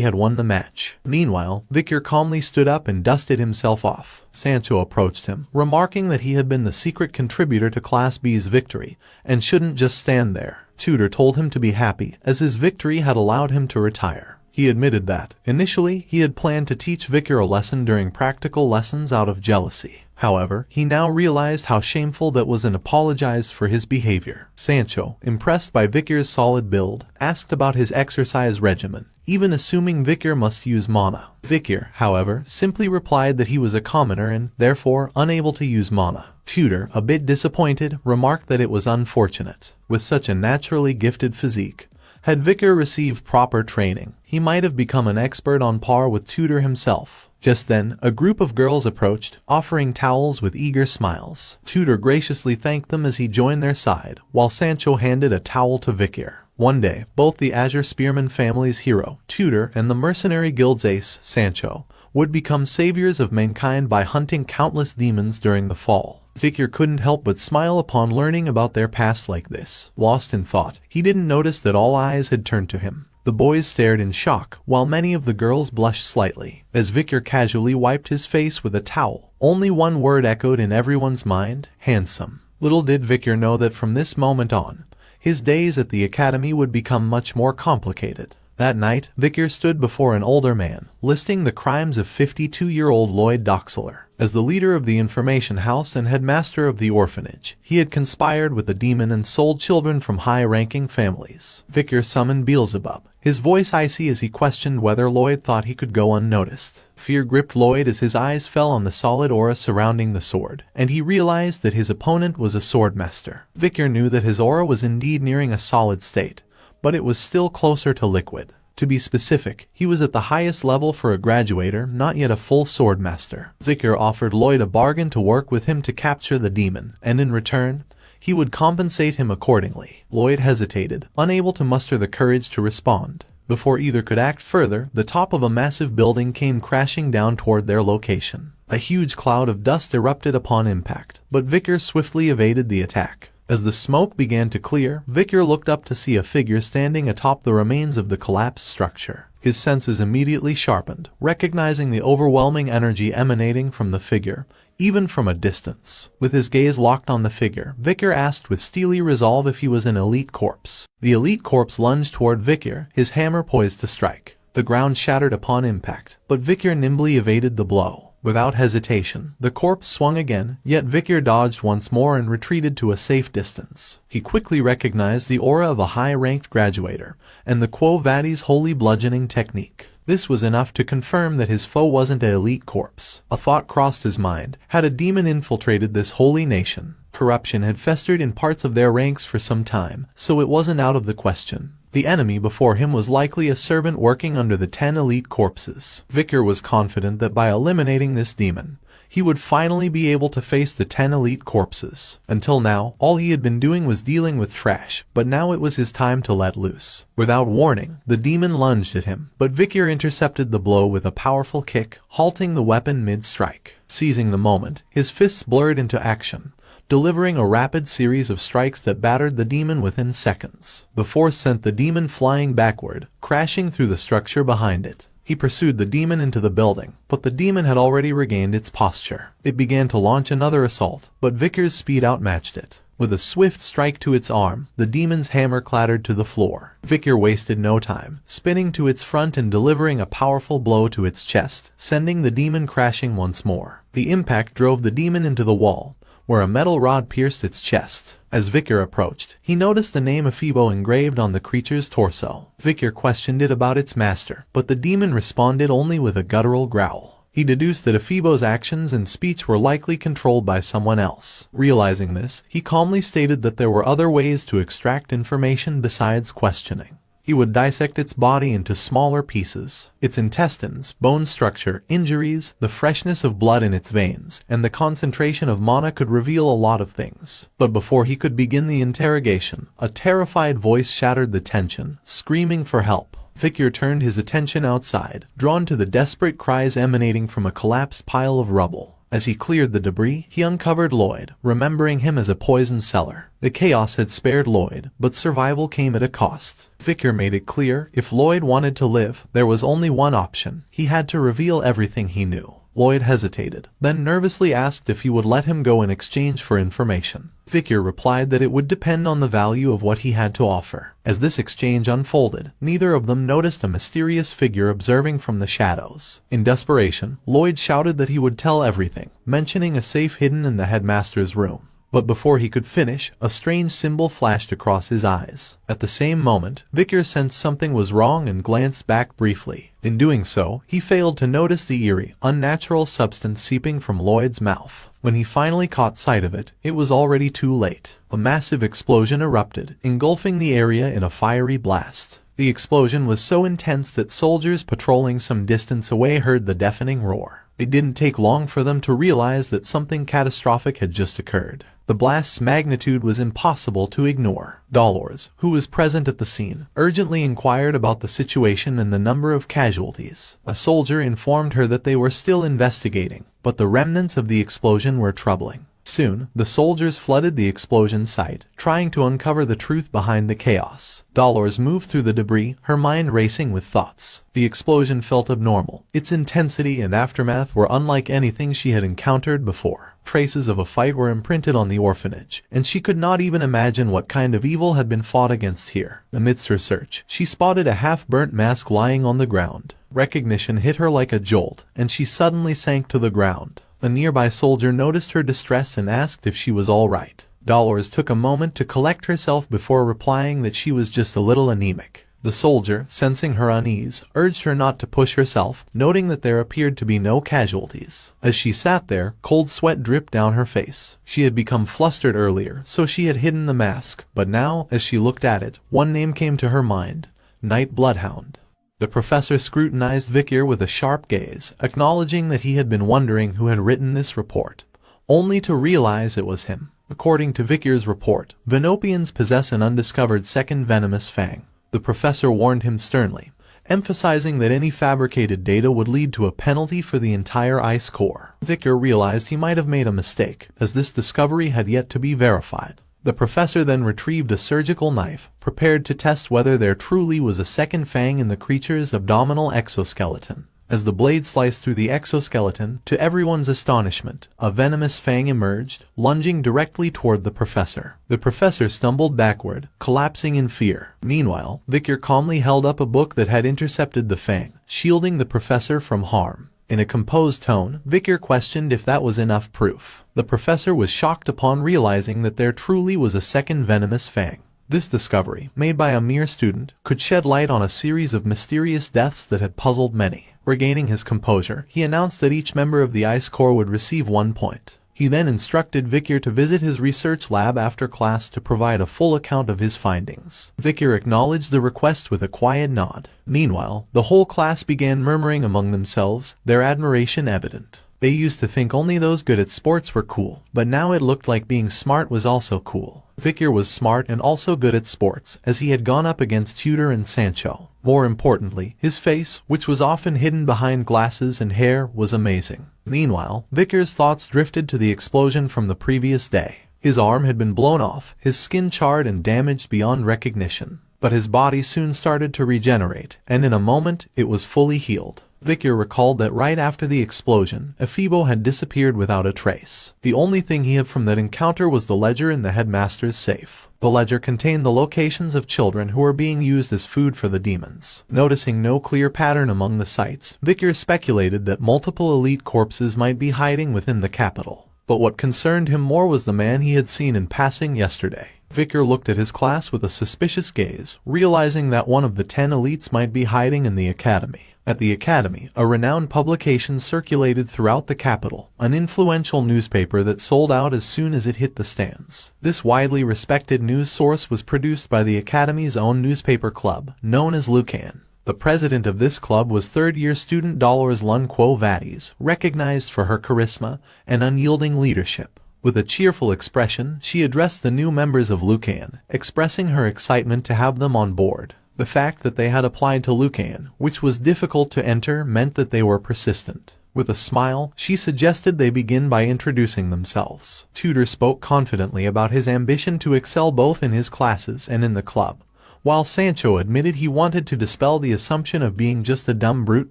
had won the match. Meanwhile, Vicar calmly stood up and dusted himself off. Sancho approached him, remarking that he had been the secret contributor to Class B's victory, and shouldn't just stand there. Tutor told him to be happy, as his victory had allowed him to retire. He admitted that, initially, he had planned to teach Vicar a lesson during practical lessons out of jealousy. However, he now realized how shameful that was and apologized for his behavior. Sancho, impressed by Vicar's solid build, asked about his exercise regimen, even assuming Vicar must use mana. Vicar, however, simply replied that he was a commoner and, therefore, unable to use mana. Tutor, a bit disappointed, remarked that it was unfortunate. With such a naturally gifted physique, had Vicar received proper training, he might have become an expert on par with Tutor himself. Just then, a group of girls approached, offering towels with eager smiles. Tutor graciously thanked them as he joined their side, while Sancho handed a towel to Vicar. One day, both the Azure Spearman family's hero, Tutor, and the Mercenary Guild's ace, Sancho, would become saviors of mankind by hunting countless demons during the fall. Victor couldn't help but smile upon learning about their past like this. Lost in thought, he didn't notice that all eyes had turned to him. The boys stared in shock, while many of the girls blushed slightly. As Victor casually wiped his face with a towel, only one word echoed in everyone's mind: handsome. Little did Victor know that from this moment on, his days at the academy would become much more complicated. That night, Victor stood before an older man, listing the crimes of 52-year-old Lloyd Doxler. As the leader of the information house and headmaster of the orphanage, he had conspired with the demon and sold children from high-ranking families. Victor summoned Beelzebub, his voice icy as he questioned whether Lloyd thought he could go unnoticed. Fear gripped Lloyd as his eyes fell on the solid aura surrounding the sword, and he realized that his opponent was a swordmaster. Victor knew that his aura was indeed nearing a solid state, but it was still closer to liquid. To be specific, he was at the highest level for a graduator, not yet a full swordmaster. Victor offered Lloyd a bargain to work with him to capture the demon, and in return, he would compensate him accordingly. Lloyd hesitated, unable to muster the courage to respond. Before either could act further, the top of a massive building came crashing down toward their location. A huge cloud of dust erupted upon impact, but Victor swiftly evaded the attack. As the smoke began to clear, Victor looked up to see a figure standing atop the remains of the collapsed structure. His senses immediately sharpened, recognizing the overwhelming energy emanating from the figure, even from a distance. With his gaze locked on the figure, Victor asked with steely resolve if he was an elite corpse. The elite corpse lunged toward Victor, his hammer poised to strike. The ground shattered upon impact, but Victor nimbly evaded the blow. Without hesitation, the corpse swung again, yet Victor dodged once more and retreated to a safe distance. He quickly recognized the aura of a high-ranked graduator, and the Quo Vadis' holy bludgeoning technique. This was enough to confirm that his foe wasn't an elite corpse. A thought crossed his mind: had a demon infiltrated this holy nation? Corruption had festered in parts of their ranks for some time, so it wasn't out of the question. The enemy before him was likely a servant working under the 10 elite corpses. Victor was confident that by eliminating this demon, he would finally be able to face the 10 elite corpses. Until now, all he had been doing was dealing with trash, but now it was his time to let loose. Without warning, the demon lunged at him, but Victor intercepted the blow with a powerful kick, halting the weapon mid-strike. Seizing the moment, his fists blurred into action, delivering a rapid series of strikes that battered the demon within seconds. The force sent the demon flying backward, crashing through the structure behind it. He pursued the demon into the building, but the demon had already regained its posture. It began to launch another assault, but Victor's speed outmatched it. With a swift strike to its arm, the demon's hammer clattered to the floor. Victor wasted no time, spinning to its front and delivering a powerful blow to its chest, sending the demon crashing once more. The impact drove the demon into the wall, where a metal rod pierced its chest. As Victor approached, he noticed the name Ephebo engraved on the creature's torso. Victor questioned it about its master, but the demon responded only with a guttural growl. He deduced that Ephebo's actions and speech were likely controlled by someone else. Realizing this, he calmly stated that there were other ways to extract information besides questioning. He would dissect its body into smaller pieces. Its intestines, bone structure, injuries, the freshness of blood in its veins, and the concentration of mana could reveal a lot of things. But before he could begin the interrogation, a terrified voice shattered the tension, screaming for help. Victor turned his attention outside, drawn to the desperate cries emanating from a collapsed pile of rubble. As he cleared the debris, he uncovered Lloyd, remembering him as a poison seller. The chaos had spared Lloyd, but survival came at a cost. Victor made it clear, if Lloyd wanted to live, there was only one option. He had to reveal everything he knew. Lloyd hesitated, then nervously asked if he would let him go in exchange for information. Victor replied that it would depend on the value of what he had to offer. As this exchange unfolded, neither of them noticed a mysterious figure observing from the shadows. In desperation, Lloyd shouted that he would tell everything, mentioning a safe hidden in the headmaster's room. But before he could finish, a strange symbol flashed across his eyes. At the same moment, Victor sensed something was wrong and glanced back briefly. In doing so, he failed to notice the eerie, unnatural substance seeping from Lloyd's mouth. When he finally caught sight of it, it was already too late. A massive explosion erupted, engulfing the area in a fiery blast. The explosion was so intense that soldiers patrolling some distance away heard the deafening roar. It didn't take long for them to realize that something catastrophic had just occurred. The blast's magnitude was impossible to ignore. Dolores, who was present at the scene, urgently inquired about the situation and the number of casualties. A soldier informed her that they were still investigating, but the remnants of the explosion were troubling. Soon, the soldiers flooded the explosion site, trying to uncover the truth behind the chaos. Dolores moved through the debris, her mind racing with thoughts. The explosion felt abnormal. Its intensity and aftermath were unlike anything she had encountered before. Traces of a fight were imprinted on the orphanage, and she could not even imagine what kind of evil had been fought against here. Amidst her search, she spotted a half-burnt mask lying on the ground. Recognition hit her like a jolt, and she suddenly sank to the ground. A nearby soldier noticed her distress and asked if she was all right. Dolores took a moment to collect herself before replying that she was just a little anemic. The soldier, sensing her unease, urged her not to push herself, noting that there appeared to be no casualties. As she sat there, cold sweat dripped down her face. She had become flustered earlier, so she had hidden the mask, but now, as she looked at it, one name came to her mind: Night Bloodhound. The professor scrutinized Victor with a sharp gaze, acknowledging that he had been wondering who had written this report, only to realize it was him. According to Victor's report, Venopians possess an undiscovered second venomous fang. The professor warned him sternly, emphasizing that any fabricated data would lead to a penalty for the entire ice core. Victor realized he might have made a mistake, as this discovery had yet to be verified. The professor then retrieved a surgical knife, prepared to test whether there truly was a second fang in the creature's abdominal exoskeleton. As the blade sliced through the exoskeleton, to everyone's astonishment, a venomous fang emerged, lunging directly toward the professor. The professor stumbled backward, collapsing in fear. Meanwhile, Victor calmly held up a book that had intercepted the fang, shielding the professor from harm. In a composed tone, Victor questioned if that was enough proof. The professor was shocked upon realizing that there truly was a second venomous fang. This discovery, made by a mere student, could shed light on a series of mysterious deaths that had puzzled many. Regaining his composure, he announced that each member of the Ice Corps would receive 1 point. He then instructed Victor to visit his research lab after class to provide a full account of his findings. Victor acknowledged the request with a quiet nod. Meanwhile, the whole class began murmuring among themselves, their admiration evident. They used to think only those good at sports were cool, but now it looked like being smart was also cool. Victor was smart and also good at sports, as he had gone up against Tudor and Sancho. More importantly, his face, which was often hidden behind glasses and hair, was amazing. Meanwhile, Victor's thoughts drifted to the explosion from the previous day. His arm had been blown off, his skin charred and damaged beyond recognition. But his body soon started to regenerate, and in a moment, it was fully healed. Victor recalled that right after the explosion, Ephibo had disappeared without a trace. The only thing he had from that encounter was the ledger in the headmaster's safe. The ledger contained the locations of children who were being used as food for the demons. Noticing no clear pattern among the sites, Victor speculated that multiple elite corpses might be hiding within the capital. But what concerned him more was the man he had seen in passing yesterday. Victor looked at his class with a suspicious gaze, realizing that one of the 10 elites might be hiding in the academy. At the academy, a renowned publication circulated throughout the capital, an influential newspaper that sold out as soon as it hit the stands. This widely respected news source was produced by the academy's own newspaper club, known as Lucan. The president of this club was third-year student Dolores Lunquo Vadis, recognized for her charisma and unyielding leadership. With a cheerful expression, she addressed the new members of Lucan, expressing her excitement to have them on board. The fact that they had applied to Lucan, which was difficult to enter, meant that they were persistent. With a smile, she suggested they begin by introducing themselves. Tudor spoke confidently about his ambition to excel both in his classes and in the club, while Sancho admitted he wanted to dispel the assumption of being just a dumb brute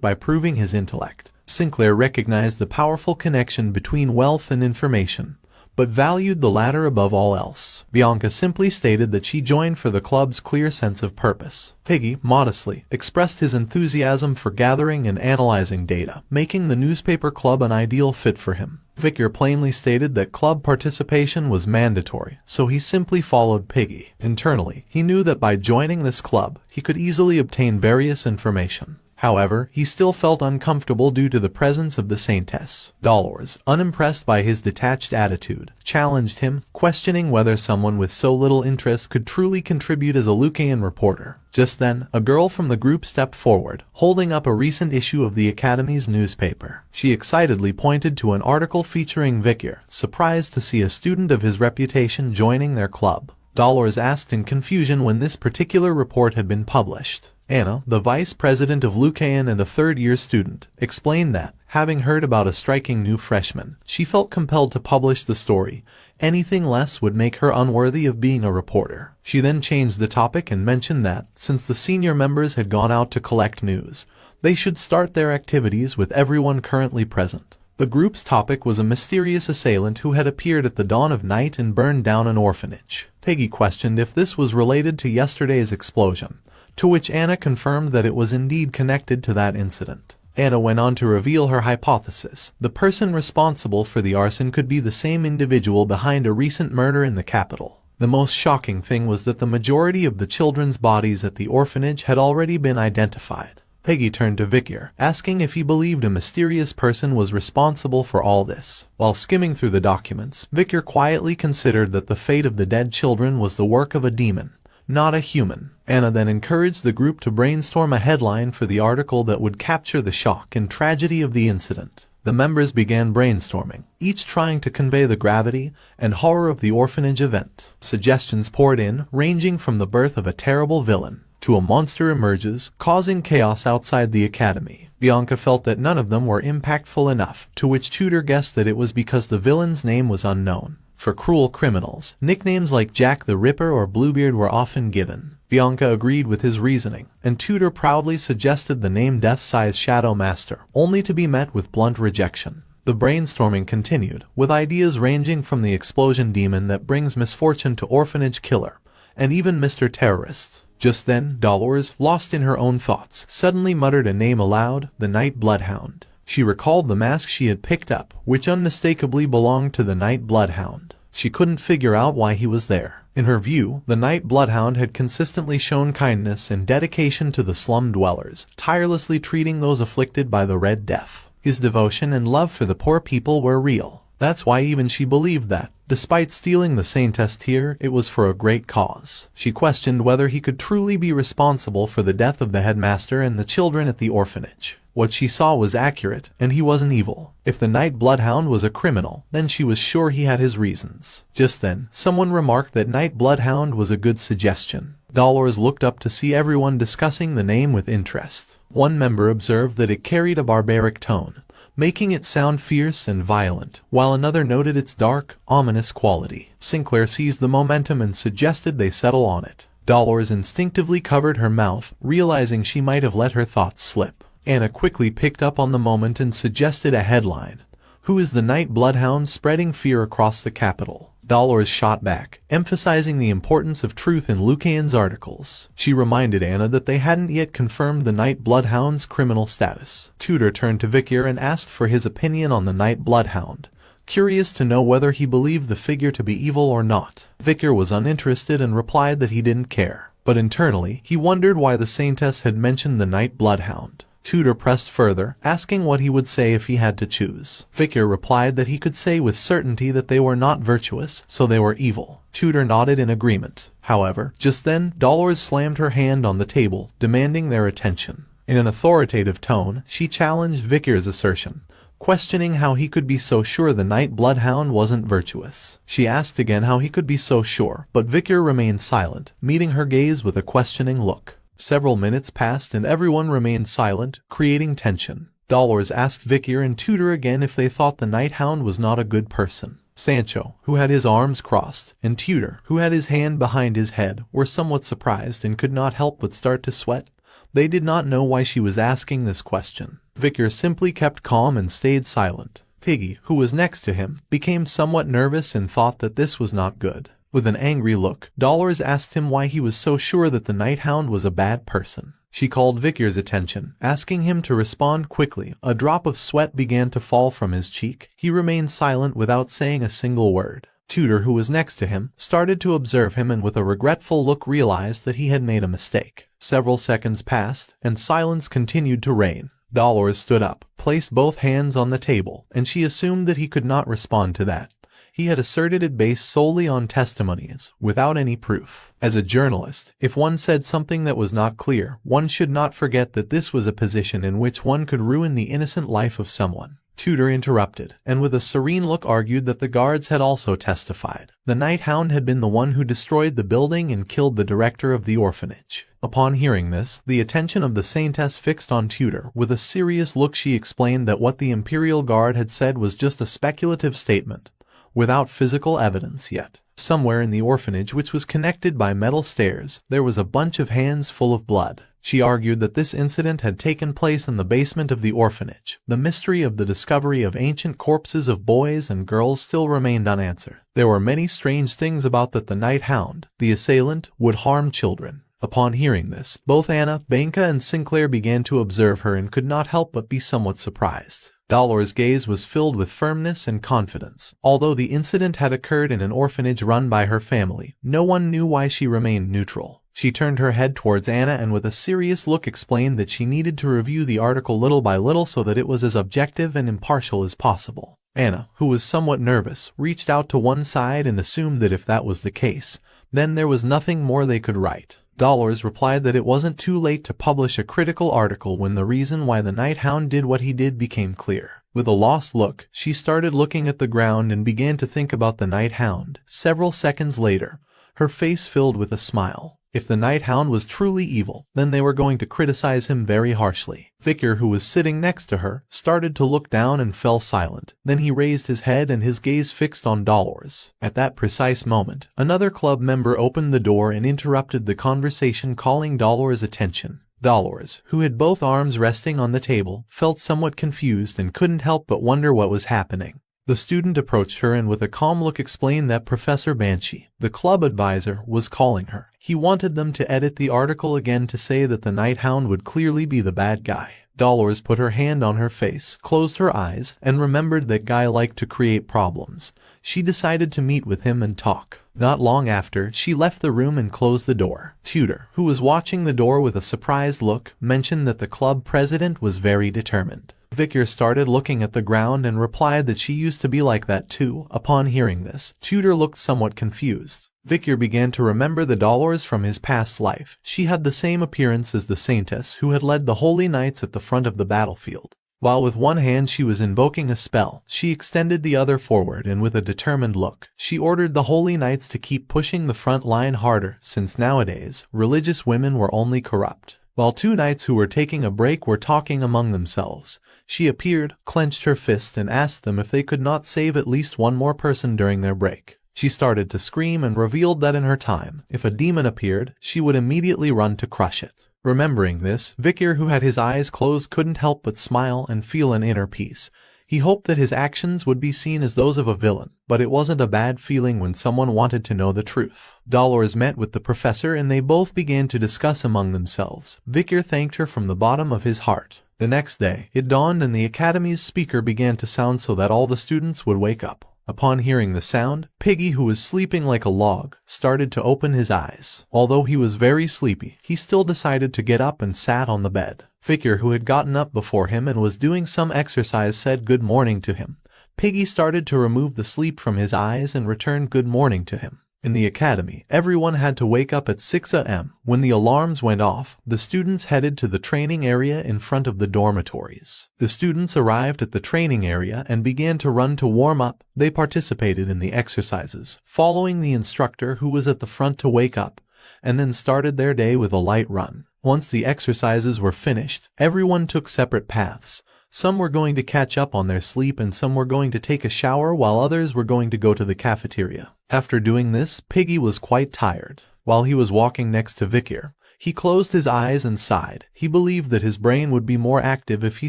by proving his intellect. Sinclair recognized the powerful connection between wealth and information, but valued the latter above all else. Bianca simply stated that she joined for the club's clear sense of purpose. Piggy, modestly, expressed his enthusiasm for gathering and analyzing data, making the newspaper club an ideal fit for him. Victor plainly stated that club participation was mandatory, so he simply followed Piggy. Internally, he knew that by joining this club, he could easily obtain various information. However, he still felt uncomfortable due to the presence of the Saintess. Dolores, unimpressed by his detached attitude, challenged him, questioning whether someone with so little interest could truly contribute as a Lucan reporter. Just then, a girl from the group stepped forward, holding up a recent issue of the Academy's newspaper. She excitedly pointed to an article featuring Victor, surprised to see a student of his reputation joining their club. Dolores asked in confusion when this particular report had been published. Anna, the vice president of Lucan and a third-year student, explained that, Having heard about a striking new freshman, she felt compelled to publish the story. Anything less would make her unworthy of being a reporter. She then changed the topic and mentioned that, since the senior members had gone out to collect news, they should start their activities with everyone currently present. The group's topic was a mysterious assailant who had appeared at the dawn of night and burned down an orphanage. Peggy questioned if this was related to yesterday's explosion, to which Anna confirmed that it was indeed connected to that incident. Anna went on to reveal her hypothesis. The person responsible for the arson could be the same individual behind a recent murder in the capital. The most shocking thing was that the majority of the children's bodies at the orphanage had already been identified. Peggy turned to Victor, asking if he believed a mysterious person was responsible for all this. While skimming through the documents, Victor quietly considered that the fate of the dead children was the work of a demon, not a human. Anna then encouraged the group to brainstorm a headline for the article that would capture the shock and tragedy of the incident. The members began brainstorming, each trying to convey the gravity and horror of the orphanage event. Suggestions poured in, ranging from the birth of a terrible villain to a monster emerges, causing chaos outside the academy. Bianca felt that none of them were impactful enough, to which Tudor guessed that it was because the villain's name was unknown. For cruel criminals, nicknames like Jack the Ripper or Bluebeard were often given. Bianca agreed with his reasoning, and Tudor proudly suggested the name Death-Size Shadow Master, only to be met with blunt rejection. The brainstorming continued, with ideas ranging from the explosion demon that brings misfortune to orphanage killer, and even Mr. Terrorist. Just then, Dolores, lost in her own thoughts, suddenly muttered a name aloud, the Night Bloodhound. She recalled the mask she had picked up, which unmistakably belonged to the Night Bloodhound. She couldn't figure out why he was there. In her view, the Night Bloodhound had consistently shown kindness and dedication to the slum dwellers, tirelessly treating those afflicted by the Red Death. His devotion and love for the poor people were real. That's why even she believed that, despite stealing the Saintest here, it was for a great cause. She questioned whether he could truly be responsible for the death of the headmaster and the children at the orphanage. What she saw was accurate, and he wasn't evil. If the Night Bloodhound was a criminal, then she was sure he had his reasons. Just then, someone remarked that Night Bloodhound was a good suggestion. Dolores looked up to see everyone discussing the name with interest. One member observed that it carried a barbaric tone, making it sound fierce and violent, while another noted its dark, ominous quality. Sinclair seized the momentum and suggested they settle on it. Dolores instinctively covered her mouth, realizing she might have let her thoughts slip. Anna quickly picked up on the moment and suggested a headline. Who is the Night Bloodhound spreading fear across the capital? Dolores shot back, emphasizing the importance of truth in Lucane's articles. She reminded Anna that they hadn't yet confirmed the Night Bloodhound's criminal status. Tudor turned to Victor and asked for his opinion on the Night Bloodhound, curious to know whether he believed the figure to be evil or not. Victor was uninterested and replied that he didn't care. But internally, he wondered why the Saintess had mentioned the Night Bloodhound. Tudor pressed further, asking what he would say if he had to choose. Victor replied that he could say with certainty that they were not virtuous, so they were evil. Tudor nodded in agreement. However, just then, Dolores slammed her hand on the table, demanding their attention. In an authoritative tone, she challenged Victor's assertion, questioning how he could be so sure the Night Bloodhound wasn't virtuous. She asked again how he could be so sure, but Victor remained silent, meeting her gaze with a questioning look. Several minutes passed and everyone remained silent, creating tension. Dolores asked Victor and Tudor again if they thought the Night Hound was not a good person. Sancho, who had his arms crossed, and Tudor, who had his hand behind his head, were somewhat surprised and could not help but start to sweat. They did not know why she was asking this question. Victor simply kept calm and stayed silent. Piggy, who was next to him, became somewhat nervous and thought that this was not good. With an angry look, Dolores asked him why he was so sure that the Night Hound was a bad person. She called Victor's attention, asking him to respond quickly. A drop of sweat began to fall from his cheek. He remained silent without saying a single word. Tudor, who was next to him, started to observe him and with a regretful look realized that he had made a mistake. Several seconds passed, and silence continued to reign. Dolores stood up, placed both hands on the table, and she assumed that he could not respond to that. He had asserted it based solely on testimonies, without any proof. As a journalist, if one said something that was not clear, one should not forget that this was a position in which one could ruin the innocent life of someone. Tudor interrupted, and with a serene look argued that the guards had also testified. The Night Hound had been the one who destroyed the building and killed the director of the orphanage. Upon hearing this, the attention of the saintess fixed on Tutor. With a serious look she explained that what the Imperial Guard had said was just a speculative statement, without physical evidence yet. Somewhere in the orphanage, which was connected by metal stairs, there was a bunch of hands full of blood. She argued that this incident had taken place in the basement of the orphanage. The mystery of the discovery of ancient corpses of boys and girls still remained unanswered. There were many strange things about that the Night Hound, the assailant, would harm children. Upon hearing this, both Anna, Banka and Sinclair began to observe her and could not help but be somewhat surprised. Dolores' gaze was filled with firmness and confidence. Although the incident had occurred in an orphanage run by her family, no one knew why she remained neutral. She turned her head towards Anna and with a serious look explained that she needed to review the article little by little so that it was as objective and impartial as possible. Anna, who was somewhat nervous, reached out to one side and assumed that if that was the case, then there was nothing more they could write. Dolores replied that it wasn't too late to publish a critical article when the reason why the Night Hound did what he did became clear. With a lost look, she started looking at the ground and began to think about the Night Hound. Several seconds later, her face filled with a smile. If the Night Hound was truly evil, then they were going to criticize him very harshly. Victor, who was sitting next to her, started to look down and fell silent. Then he raised his head and his gaze fixed on Dolores. At that precise moment, another club member opened the door and interrupted the conversation, calling Dolores' attention. Dolores, who had both arms resting on the table, felt somewhat confused and couldn't help but wonder what was happening. The student approached her and with a calm look explained that Professor Banshee, the club advisor, was calling her. He wanted them to edit the article again to say that the Night Hound would clearly be the bad guy. Dolores put her hand on her face, closed her eyes, and remembered that Guy liked to create problems. She decided to meet with him and talk. Not long after, she left the room and closed the door. Tutor, who was watching the door with a surprised look, mentioned that the club president was very determined. Victor started looking at the ground and replied that she used to be like that too. Upon hearing this, Tutor looked somewhat confused. Victor began to remember the Dolores from his past life. She had the same appearance as the saintess who had led the holy knights at the front of the battlefield. While with one hand she was invoking a spell, she extended the other forward and with a determined look, she ordered the holy knights to keep pushing the front line harder, since nowadays, religious women were only corrupt. While two knights who were taking a break were talking among themselves, she appeared, clenched her fist and asked them if they could not save at least one more person during their break. She started to scream and revealed that in her time, if a demon appeared, she would immediately run to crush it. Remembering this, Victor, who had his eyes closed, couldn't help but smile and feel an inner peace. He hoped that his actions would be seen as those of a villain, but it wasn't a bad feeling when someone wanted to know the truth. Dolores met with the professor and they both began to discuss among themselves. Victor thanked her from the bottom of his heart. The next day, it dawned and the academy's speaker began to sound so that all the students would wake up. Upon hearing the sound, Piggy, who was sleeping like a log, started to open his eyes. Although he was very sleepy, he still decided to get up and sat on the bed. Victor, who had gotten up before him and was doing some exercise, said good morning to him. Piggy started to remove the sleep from his eyes and returned good morning to him. In the academy, everyone had to wake up at 6 a.m. When the alarms went off, the students headed to the training area in front of the dormitories. The students arrived at the training area and began to run to warm up. They participated in the exercises, following the instructor who was at the front to wake up, and then started their day with a light run. Once the exercises were finished, everyone took separate paths. Some were going to catch up on their sleep and some were going to take a shower while others were going to go to the cafeteria. After doing this, Piggy was quite tired. While he was walking next to Victor, he closed his eyes and sighed. He believed that his brain would be more active if he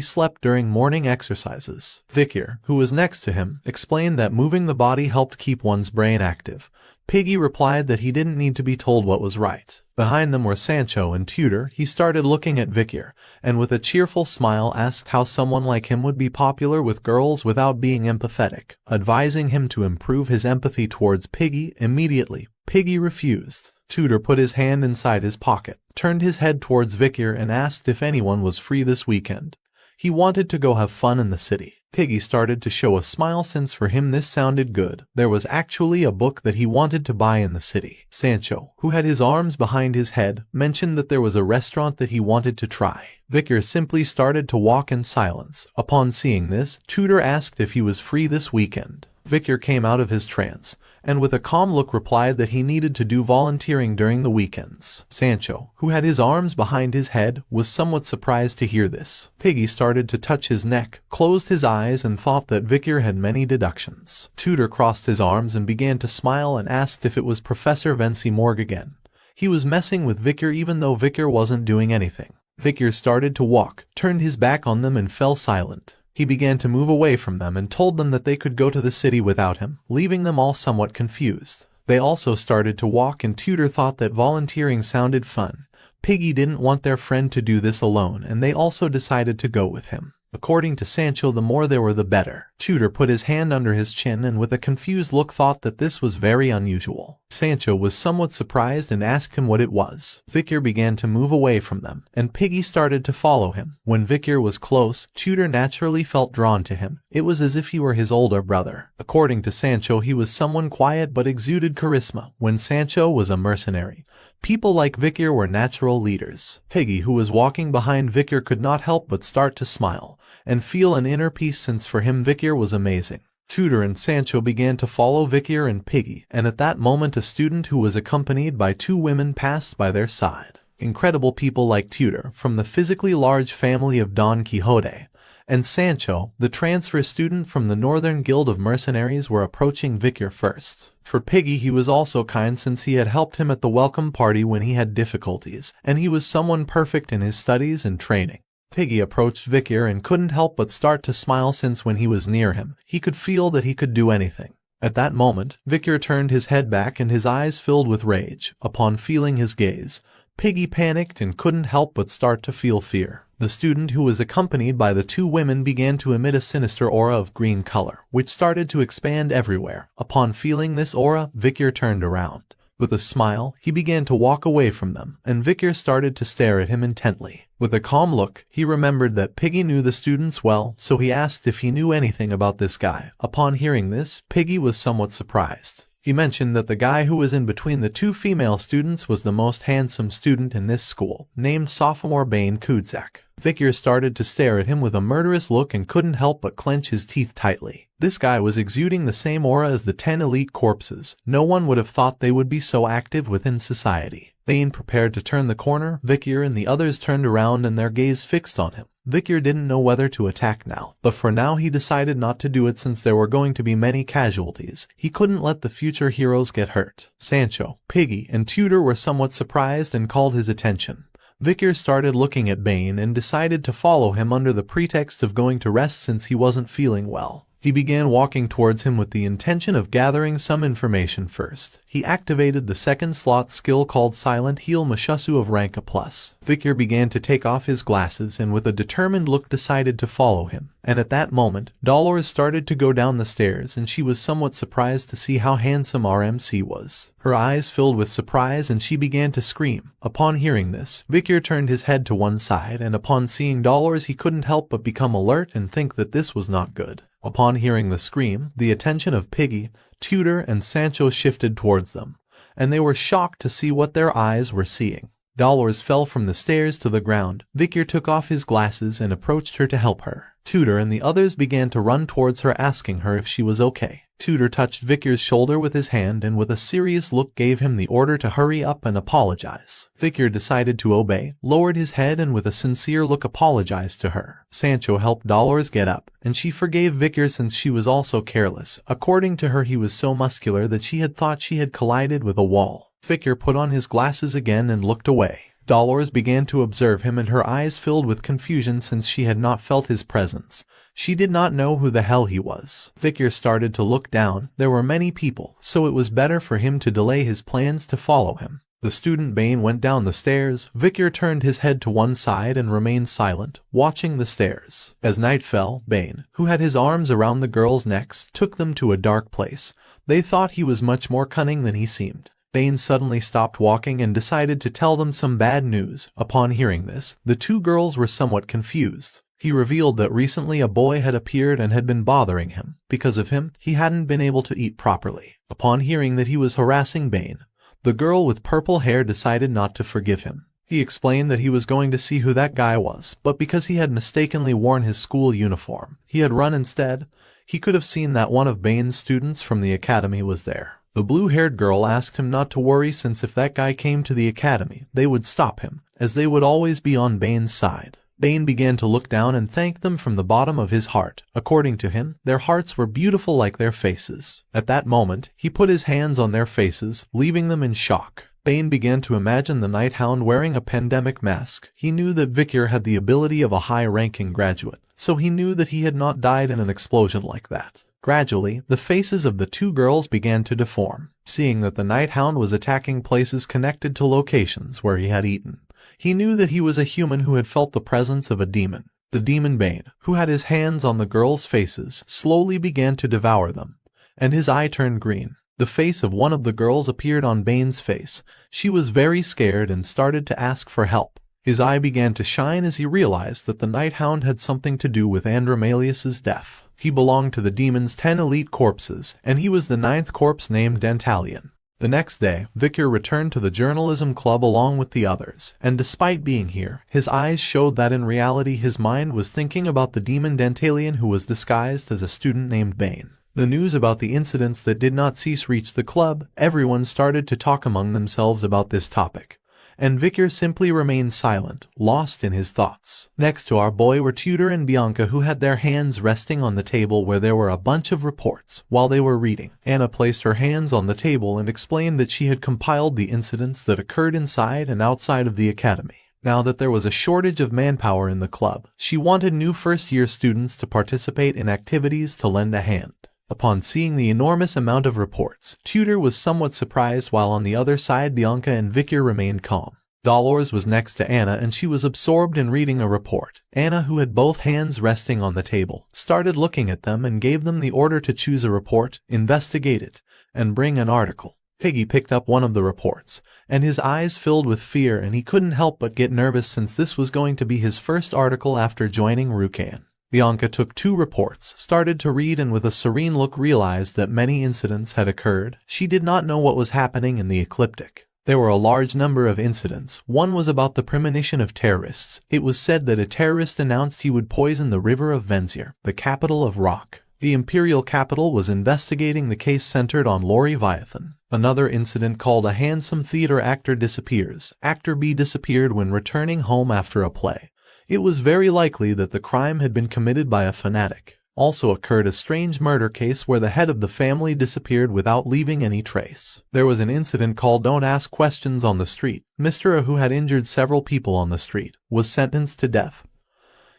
slept during morning exercises. Victor, who was next to him, explained that moving the body helped keep one's brain active. Piggy replied that he didn't need to be told what was right. Behind them were Sancho and Tutor. He started looking at Victor, and with a cheerful smile asked how someone like him would be popular with girls without being empathetic, advising him to improve his empathy towards Piggy immediately. Piggy refused. Tutor put his hand inside his pocket, turned his head towards Victor and asked if anyone was free this weekend. He wanted to go have fun in the city. Piggy started to show a smile since for him this sounded good. There was actually a book that he wanted to buy in the city. Sancho, who had his arms behind his head, mentioned that there was a restaurant that he wanted to try. Victor simply started to walk in silence. Upon seeing this, Tutor asked if he was free this weekend. Victor came out of his trance, and with a calm look replied that he needed to do volunteering during the weekends. Sancho, who had his arms behind his head, was somewhat surprised to hear this. Piggy started to touch his neck, closed his eyes, and thought that Victor had many deductions. Tutor crossed his arms and began to smile and asked if it was Professor Vency Morg again. He was messing with Victor even though Victor wasn't doing anything. Victor started to walk, turned his back on them and fell silent. He began to move away from them and told them that they could go to the city without him, leaving them all somewhat confused. They also started to walk and Tutor thought that volunteering sounded fun. Piggy didn't want their friend to do this alone and they also decided to go with him. According to Sancho, the more they were the better. Tutor put his hand under his chin and with a confused look thought that this was very unusual. Sancho was somewhat surprised and asked him what it was. Victor began to move away from them, and Piggy started to follow him. When Victor was close, Tutor naturally felt drawn to him. It was as if he were his older brother. According to Sancho, he was someone quiet but exuded charisma. When Sancho was a mercenary, people like Victor were natural leaders. Piggy, who was walking behind Victor, could not help but start to smile and feel an inner peace since for him Victor was amazing. Tutor and Sancho began to follow Victor and Piggy, and at that moment a student who was accompanied by two women passed by their side. Incredible people like Tutor, from the physically large family of Don Quixote, and Sancho, the transfer student from the Northern Guild of Mercenaries, were approaching Victor first. For Piggy, he was also kind since he had helped him at the welcome party when he had difficulties, and he was someone perfect in his studies and training. Piggy approached Victor and couldn't help but start to smile since when he was near him, he could feel that he could do anything. At that moment, Victor turned his head back and his eyes filled with rage. Upon feeling his gaze, Piggy panicked and couldn't help but start to feel fear. The student who was accompanied by the two women began to emit a sinister aura of green color, which started to expand everywhere. Upon feeling this aura, Victor turned around. With a smile, he began to walk away from them, and Victor started to stare at him intently. With a calm look, he remembered that Piggy knew the students well, so he asked if he knew anything about this guy. Upon hearing this, Piggy was somewhat surprised. He mentioned that the guy who was in between the two female students was the most handsome student in this school, named sophomore Bane Kudzak. Victor started to stare at him with a murderous look and couldn't help but clench his teeth tightly. This guy was exuding the same aura as the 10 elite corpses. No one would have thought they would be so active within society. Bane prepared to turn the corner. Victor and the others turned around and their gaze fixed on him. Victor didn't know whether to attack now, but for now he decided not to do it since there were going to be many casualties. He couldn't let the future heroes get hurt. Sancho, Piggy, and Tutor were somewhat surprised and called his attention. Victor started looking at Bane and decided to follow him under the pretext of going to rest since he wasn't feeling well. He began walking towards him with the intention of gathering some information first. He activated the second slot skill called Silent Heal Mushusu of rank A+. Victor began to take off his glasses and with a determined look decided to follow him. And at that moment, Dolores started to go down the stairs and she was somewhat surprised to see how handsome RMC was. Her eyes filled with surprise and she began to scream. Upon hearing this, Victor turned his head to one side and upon seeing Dolores he couldn't help but become alert and think that this was not good. Upon hearing the scream, the attention of Piggy, Tutor, and Sancho shifted towards them, and they were shocked to see what their eyes were seeing. Dolores fell from the stairs to the ground. Victor took off his glasses and approached her to help her. Tutor and the others began to run towards her asking her if she was okay. Tutor touched Victor's shoulder with his hand and with a serious look gave him the order to hurry up and apologize. Victor decided to obey, lowered his head and with a sincere look apologized to her. Sancho helped Dolores get up, and she forgave Victor since she was also careless. According to her, he was so muscular that she had thought she had collided with a wall. Victor put on his glasses again and looked away. Dolores began to observe him and her eyes filled with confusion since she had not felt his presence. She did not know who the hell he was. Victor started to look down. There were many people, so it was better for him to delay his plans to follow him. The student Bane went down the stairs. Victor turned his head to one side and remained silent, watching the stairs. As night fell, Bane, who had his arms around the girls' necks, took them to a dark place. They thought he was much more cunning than he seemed. Bane suddenly stopped walking and decided to tell them some bad news. Upon hearing this, the two girls were somewhat confused. He revealed that recently a boy had appeared and had been bothering him. Because of him, he hadn't been able to eat properly. Upon hearing that he was harassing Bane, the girl with purple hair decided not to forgive him. He explained that he was going to see who that guy was, but because he had mistakenly worn his school uniform, he had run instead. He could have seen that one of Bane's students from the academy was there. The blue-haired girl asked him not to worry, since if that guy came to the academy, they would stop him, as they would always be on Bane's side. Bane began to look down and thank them from the bottom of his heart. According to him, their hearts were beautiful like their faces. At that moment, he put his hands on their faces, leaving them in shock. Bane began to imagine the Night Hound wearing a pandemic mask. He knew that Vikir had the ability of a high-ranking graduate, so he knew that he had not died in an explosion like that. Gradually, the faces of the two girls began to deform. Seeing that the Night Hound was attacking places connected to locations where he had eaten, he knew that he was a human who had felt the presence of a demon. The demon Bane, who had his hands on the girls' faces, slowly began to devour them, and his eye turned green. The face of one of the girls appeared on Bane's face. She was very scared and started to ask for help. His eye began to shine as he realized that the Night Hound had something to do with Andromalius's death. He belonged to the demon's 10 elite corpses, and he was the 9th corpse named Dantalion. The next day, Vikir returned to the journalism club along with the others, and despite being here, his eyes showed that in reality his mind was thinking about the demon Dantalion, who was disguised as a student named Bane. The news about the incidents that did not cease reached the club. Everyone started to talk among themselves about this topic, and Vikir simply remained silent, lost in his thoughts. Next to our boy were Tudor and Bianca, who had their hands resting on the table where there were a bunch of reports. While they were reading, Anna placed her hands on the table and explained that she had compiled the incidents that occurred inside and outside of the academy. Now that there was a shortage of manpower in the club, she wanted new first-year students to participate in activities to lend a hand. Upon seeing the enormous amount of reports, Tudor was somewhat surprised, while on the other side Bianca and Vikir remained calm. Dolores was next to Anna, and she was absorbed in reading a report. Anna, who had both hands resting on the table, started looking at them and gave them the order to choose a report, investigate it, and bring an article. Piggy picked up one of the reports, and his eyes filled with fear, and he couldn't help but get nervous since this was going to be his first article after joining Rukan. Bianca took 2 reports, started to read, and with a serene look realized that many incidents had occurred. She did not know what was happening in the ecliptic. There were a large number of incidents. One was about the premonition of terrorists. It was said that a terrorist announced he would poison the river of Venzir, the capital of Rock. The imperial capital was investigating the case centered on Leviathan. Another incident called a handsome theater actor disappears. Actor B disappeared when returning home after a play. It was very likely that the crime had been committed by a fanatic. Also occurred a strange murder case where the head of the family disappeared without leaving any trace. There was an incident called Don't Ask Questions on the Street. Mr. A, who had injured several people on the street, was sentenced to death.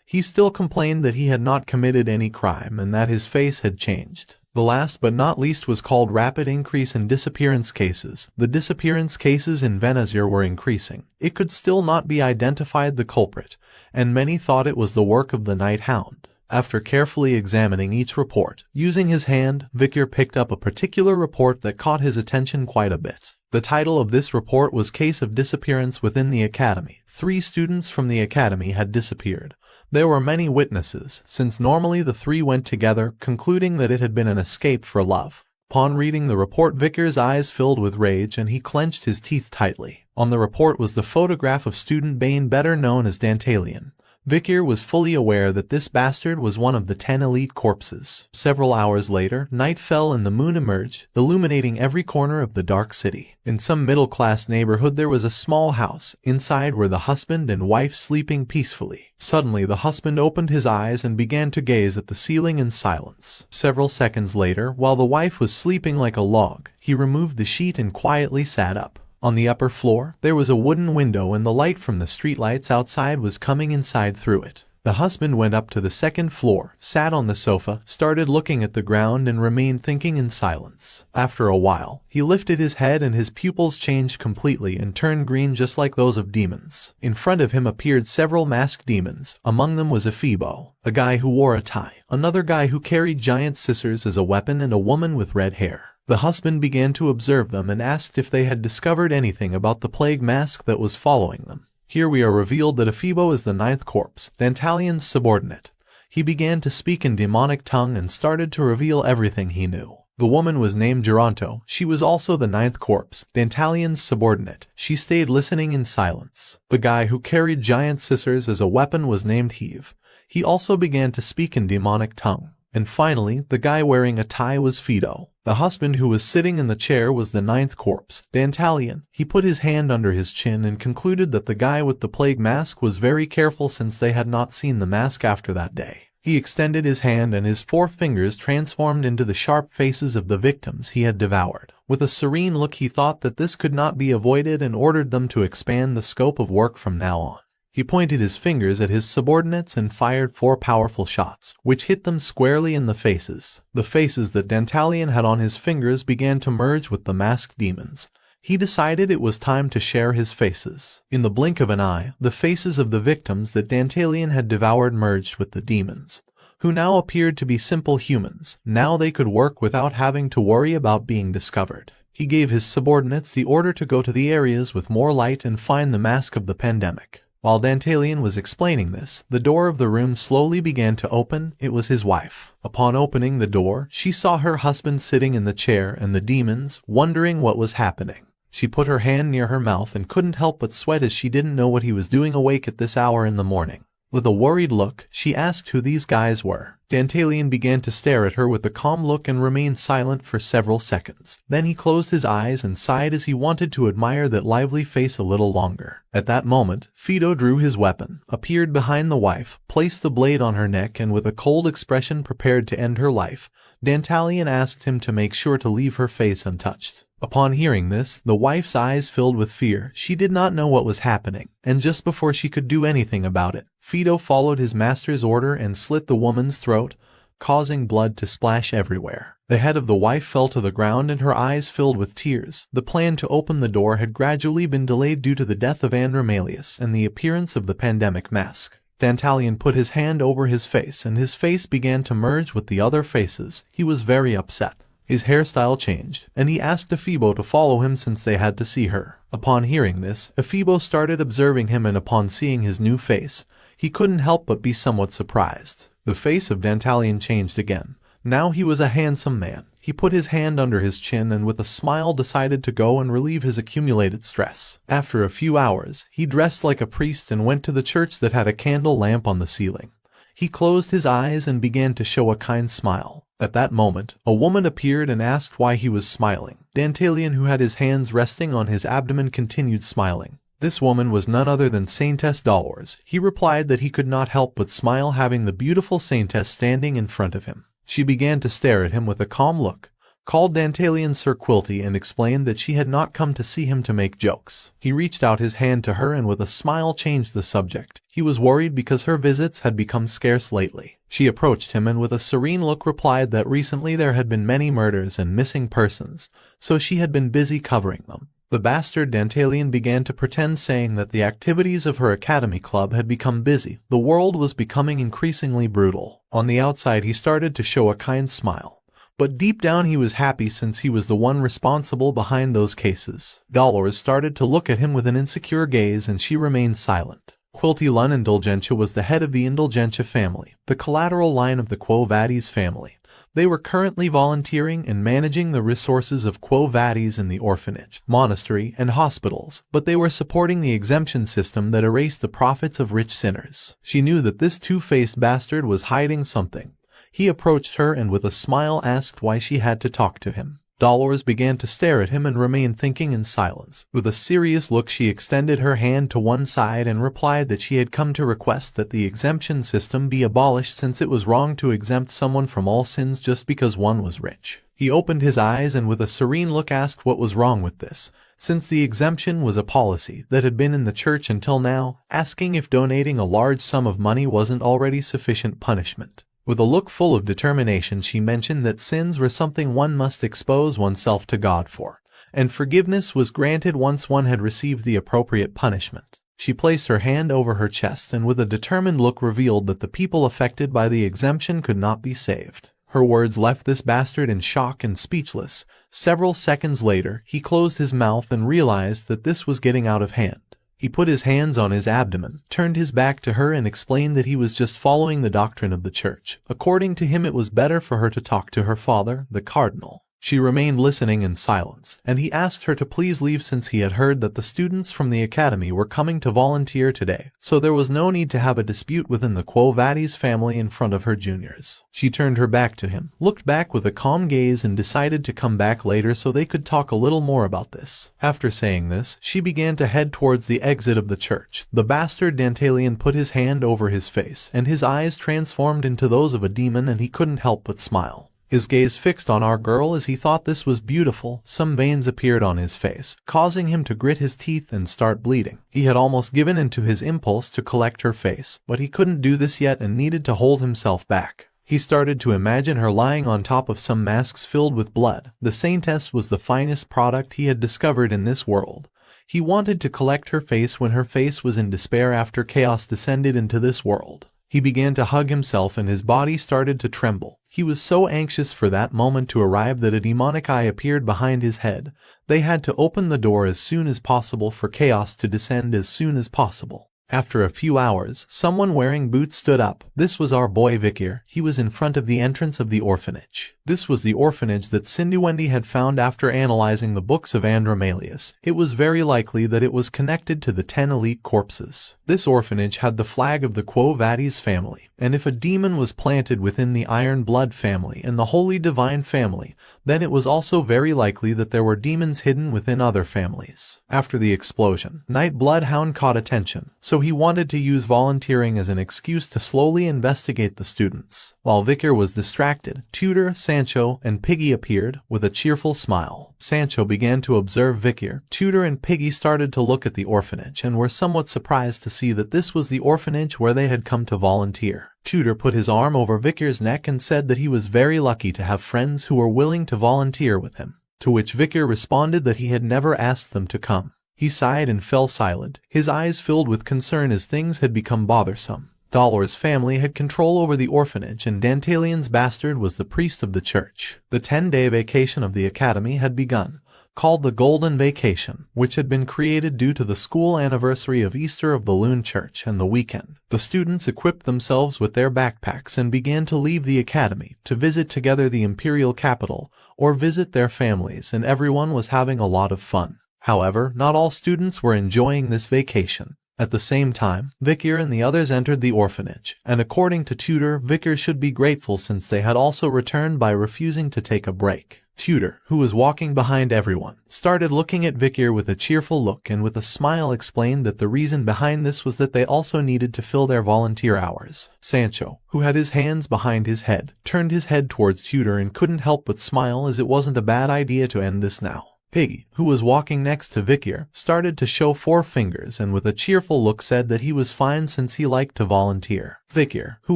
He still complained that he had not committed any crime and that his face had changed. The last but not least was called Rapid Increase in Disappearance Cases. The disappearance cases in Venzir were increasing. It could still not be identified the culprit, and many thought it was the work of the Night Hound. After carefully examining each report, using his hand, Vikir picked up a particular report that caught his attention quite a bit. The title of this report was Case of Disappearance Within the Academy. 3 students from the academy had disappeared. There were many witnesses, since normally the 3 went together, concluding that it had been an escape for love. Upon reading the report, Vikir's eyes filled with rage and he clenched his teeth tightly. On the report was the photograph of student Bane, better known as Dantalion. Vikir was fully aware that this bastard was one of the 10 elite corpses. Several hours later, night fell and the moon emerged, illuminating every corner of the dark city. In some middle-class neighborhood there was a small house. Inside were the husband and wife sleeping peacefully. Suddenly the husband opened his eyes and began to gaze at the ceiling in silence. Several seconds later, while the wife was sleeping like a log, he removed the sheet and quietly sat up. On the upper floor, there was a wooden window and the light from the streetlights outside was coming inside through it. The husband went up to the second floor, sat on the sofa, started looking at the ground and remained thinking in silence. After a while, he lifted his head and his pupils changed completely and turned green just like those of demons. In front of him appeared several masked demons. Among them was a Phoebo, a guy who wore a tie, another guy who carried giant scissors as a weapon, and a woman with red hair. The husband began to observe them and asked if they had discovered anything about the plague mask that was following them. Here we are revealed that Phoebo is the 9th corpse, Dantalion's subordinate. He began to speak in demonic tongue and started to reveal everything he knew. The woman was named Geronto. She was also the 9th corpse, Dantalion's subordinate. She stayed listening in silence. The guy who carried giant scissors as a weapon was named Heave. He also began to speak in demonic tongue. And finally, the guy wearing a tie was Fido. The husband who was sitting in the chair was the ninth corpse, Dantalion. He put his hand under his chin and concluded that the guy with the plague mask was very careful since they had not seen the mask after that day. He extended his hand and his 4 fingers transformed into the sharp faces of the victims he had devoured. With a serene look, he thought that this could not be avoided and ordered them to expand the scope of work from now on. He pointed his fingers at his subordinates and fired 4 powerful shots, which hit them squarely in the faces. The faces that Dantalion had on his fingers began to merge with the masked demons. He decided it was time to share his faces. In the blink of an eye, the faces of the victims that Dantalion had devoured merged with the demons, who now appeared to be simple humans. Now they could work without having to worry about being discovered. He gave his subordinates the order to go to the areas with more light and find the mask of the pandemic. While Dantalion was explaining this, the door of the room slowly began to open. It was his wife. Upon opening the door, she saw her husband sitting in the chair and the demons, wondering what was happening. She put her hand near her mouth and couldn't help but sweat as she didn't know what he was doing awake at this hour in the morning. With a worried look, she asked who these guys were. Dantalion began to stare at her with a calm look and remained silent for several seconds. Then he closed his eyes and sighed as he wanted to admire that lively face a little longer. At that moment, Fido drew his weapon, appeared behind the wife, placed the blade on her neck, and with a cold expression prepared to end her life. Dantalion asked him to make sure to leave her face untouched. Upon hearing this, the wife's eyes filled with fear. She did not know what was happening, and just before she could do anything about it, Fido followed his master's order and slit the woman's throat, causing blood to splash everywhere. The head of the wife fell to the ground and her eyes filled with tears. The plan to open the door had gradually been delayed due to the death of Andromalius and the appearance of the pandemic mask. Dantalion put his hand over his face and his face began to merge with the other faces. He was very upset. His hairstyle changed, and he asked Ephibo to follow him since they had to see her. Upon hearing this, Ephibo started observing him, and upon seeing his new face, he couldn't help but be somewhat surprised. The face of Dantalion changed again. Now he was a handsome man. He put his hand under his chin and with a smile decided to go and relieve his accumulated stress. After a few hours, he dressed like a priest and went to the church that had a candle lamp on the ceiling. He closed his eyes and began to show a kind smile. At that moment, a woman appeared and asked why he was smiling. Dantalion, who had his hands resting on his abdomen, continued smiling. This woman was none other than Saintess Dronzer. He replied that he could not help but smile having the beautiful Saintess standing in front of him. She began to stare at him with a calm look, called Dantalion Sir Quilty, and explained that she had not come to see him to make jokes. He reached out his hand to her and with a smile changed the subject. He was worried because her visits had become scarce lately. She approached him and with a serene look replied that recently there had been many murders and missing persons, so she had been busy covering them. The bastard Dantalion began to pretend, saying that the activities of her academy club had become busy. The world was becoming increasingly brutal. On the outside he started to show a kind smile, but deep down he was happy since he was the one responsible behind those cases. Dronzer started to look at him with an insecure gaze and she remained silent. Quilty Lun Indulgentia was the head of the Indulgentia family, the collateral line of the Quo Vadis family. They were currently volunteering and managing the resources of Quo Vadis in the orphanage, monastery, and hospitals, but they were supporting the exemption system that erased the profits of rich sinners. She knew that this two-faced bastard was hiding something. He approached her and with a smile asked why she had to talk to him. Dronzer began to stare at him and remained thinking in silence. With a serious look she extended her hand to one side and replied that she had come to request that the exemption system be abolished since it was wrong to exempt someone from all sins just because one was rich. He opened his eyes and with a serene look asked what was wrong with this, since the exemption was a policy that had been in the church until now, asking if donating a large sum of money wasn't already sufficient punishment. With a look full of determination she mentioned that sins were something one must expose oneself to God for, and forgiveness was granted once one had received the appropriate punishment. She placed her hand over her chest and with a determined look revealed that the people affected by the exemption could not be saved. Her words left this bastard in shock and speechless. Several seconds later, he closed his mouth and realized that this was getting out of hand. He put his hands on his abdomen, turned his back to her and explained that he was just following the doctrine of the church. According to him it was better for her to talk to her father, the cardinal. She remained listening in silence, and he asked her to please leave since he had heard that the students from the academy were coming to volunteer today, so there was no need to have a dispute within the Quo Vadis family in front of her juniors. She turned her back to him, looked back with a calm gaze and decided to come back later so they could talk a little more about this. After saying this, she began to head towards the exit of the church. The bastard Dantalian put his hand over his face, and his eyes transformed into those of a demon, and he couldn't help but smile. His gaze fixed on our girl as he thought this was beautiful. Some veins appeared on his face, causing him to grit his teeth and start bleeding. He had almost given in to his impulse to collect her face, but he couldn't do this yet and needed to hold himself back. He started to imagine her lying on top of some masks filled with blood. The saintess was the finest product he had discovered in this world. He wanted to collect her face when her face was in despair after chaos descended into this world. He began to hug himself and his body started to tremble. He was so anxious for that moment to arrive that a demonic eye appeared behind his head. They had to open the door as soon as possible for chaos to descend as soon as possible. After a few hours, someone wearing boots stood up. This was our boy Vikir. He was in front of the entrance of the orphanage. This was the orphanage that Cindy had found after analyzing the books of Andromalius. It was very likely that it was connected to the 10 elite corpses. This orphanage had the flag of the Quo Vadis family, and if a demon was planted within the Iron Blood family and the Holy Divine family, then it was also very likely that there were demons hidden within other families. After the explosion, Night Bloodhound caught attention, so he wanted to use volunteering as an excuse to slowly investigate the students. While Vikir was distracted, Tutor, Sancho, and Piggy appeared with a cheerful smile. Sancho began to observe Vikir. Tutor and Piggy started to look at the orphanage and were somewhat surprised to see that this was the orphanage where they had come to volunteer. Tutor put his arm over Vikir's neck and said that he was very lucky to have friends who were willing to volunteer with him, to which Vikir responded that he had never asked them to come. He sighed and fell silent, his eyes filled with concern as things had become bothersome. Dolor's family had control over the orphanage and Dantalian's bastard was the priest of the church. The 10-day vacation of the academy had begun, called the Golden Vacation, which had been created due to the school anniversary of Easter of the Loon Church and the weekend. The students equipped themselves with their backpacks and began to leave the academy to visit together the imperial capital or visit their families, and everyone was having a lot of fun. However, not all students were enjoying this vacation. At the same time, Vikir and the others entered the orphanage, and according to Tutor, Vikir should be grateful since they had also returned by refusing to take a break. Tutor, who was walking behind everyone, started looking at Vikir with a cheerful look and with a smile explained that the reason behind this was that they also needed to fill their volunteer hours. Sancho, who had his hands behind his head, turned his head towards Tutor and couldn't help but smile as it wasn't a bad idea to end this now. Piggy, who was walking next to Vikir, started to show 4 fingers and with a cheerful look said that he was fine since he liked to volunteer. Vikir, who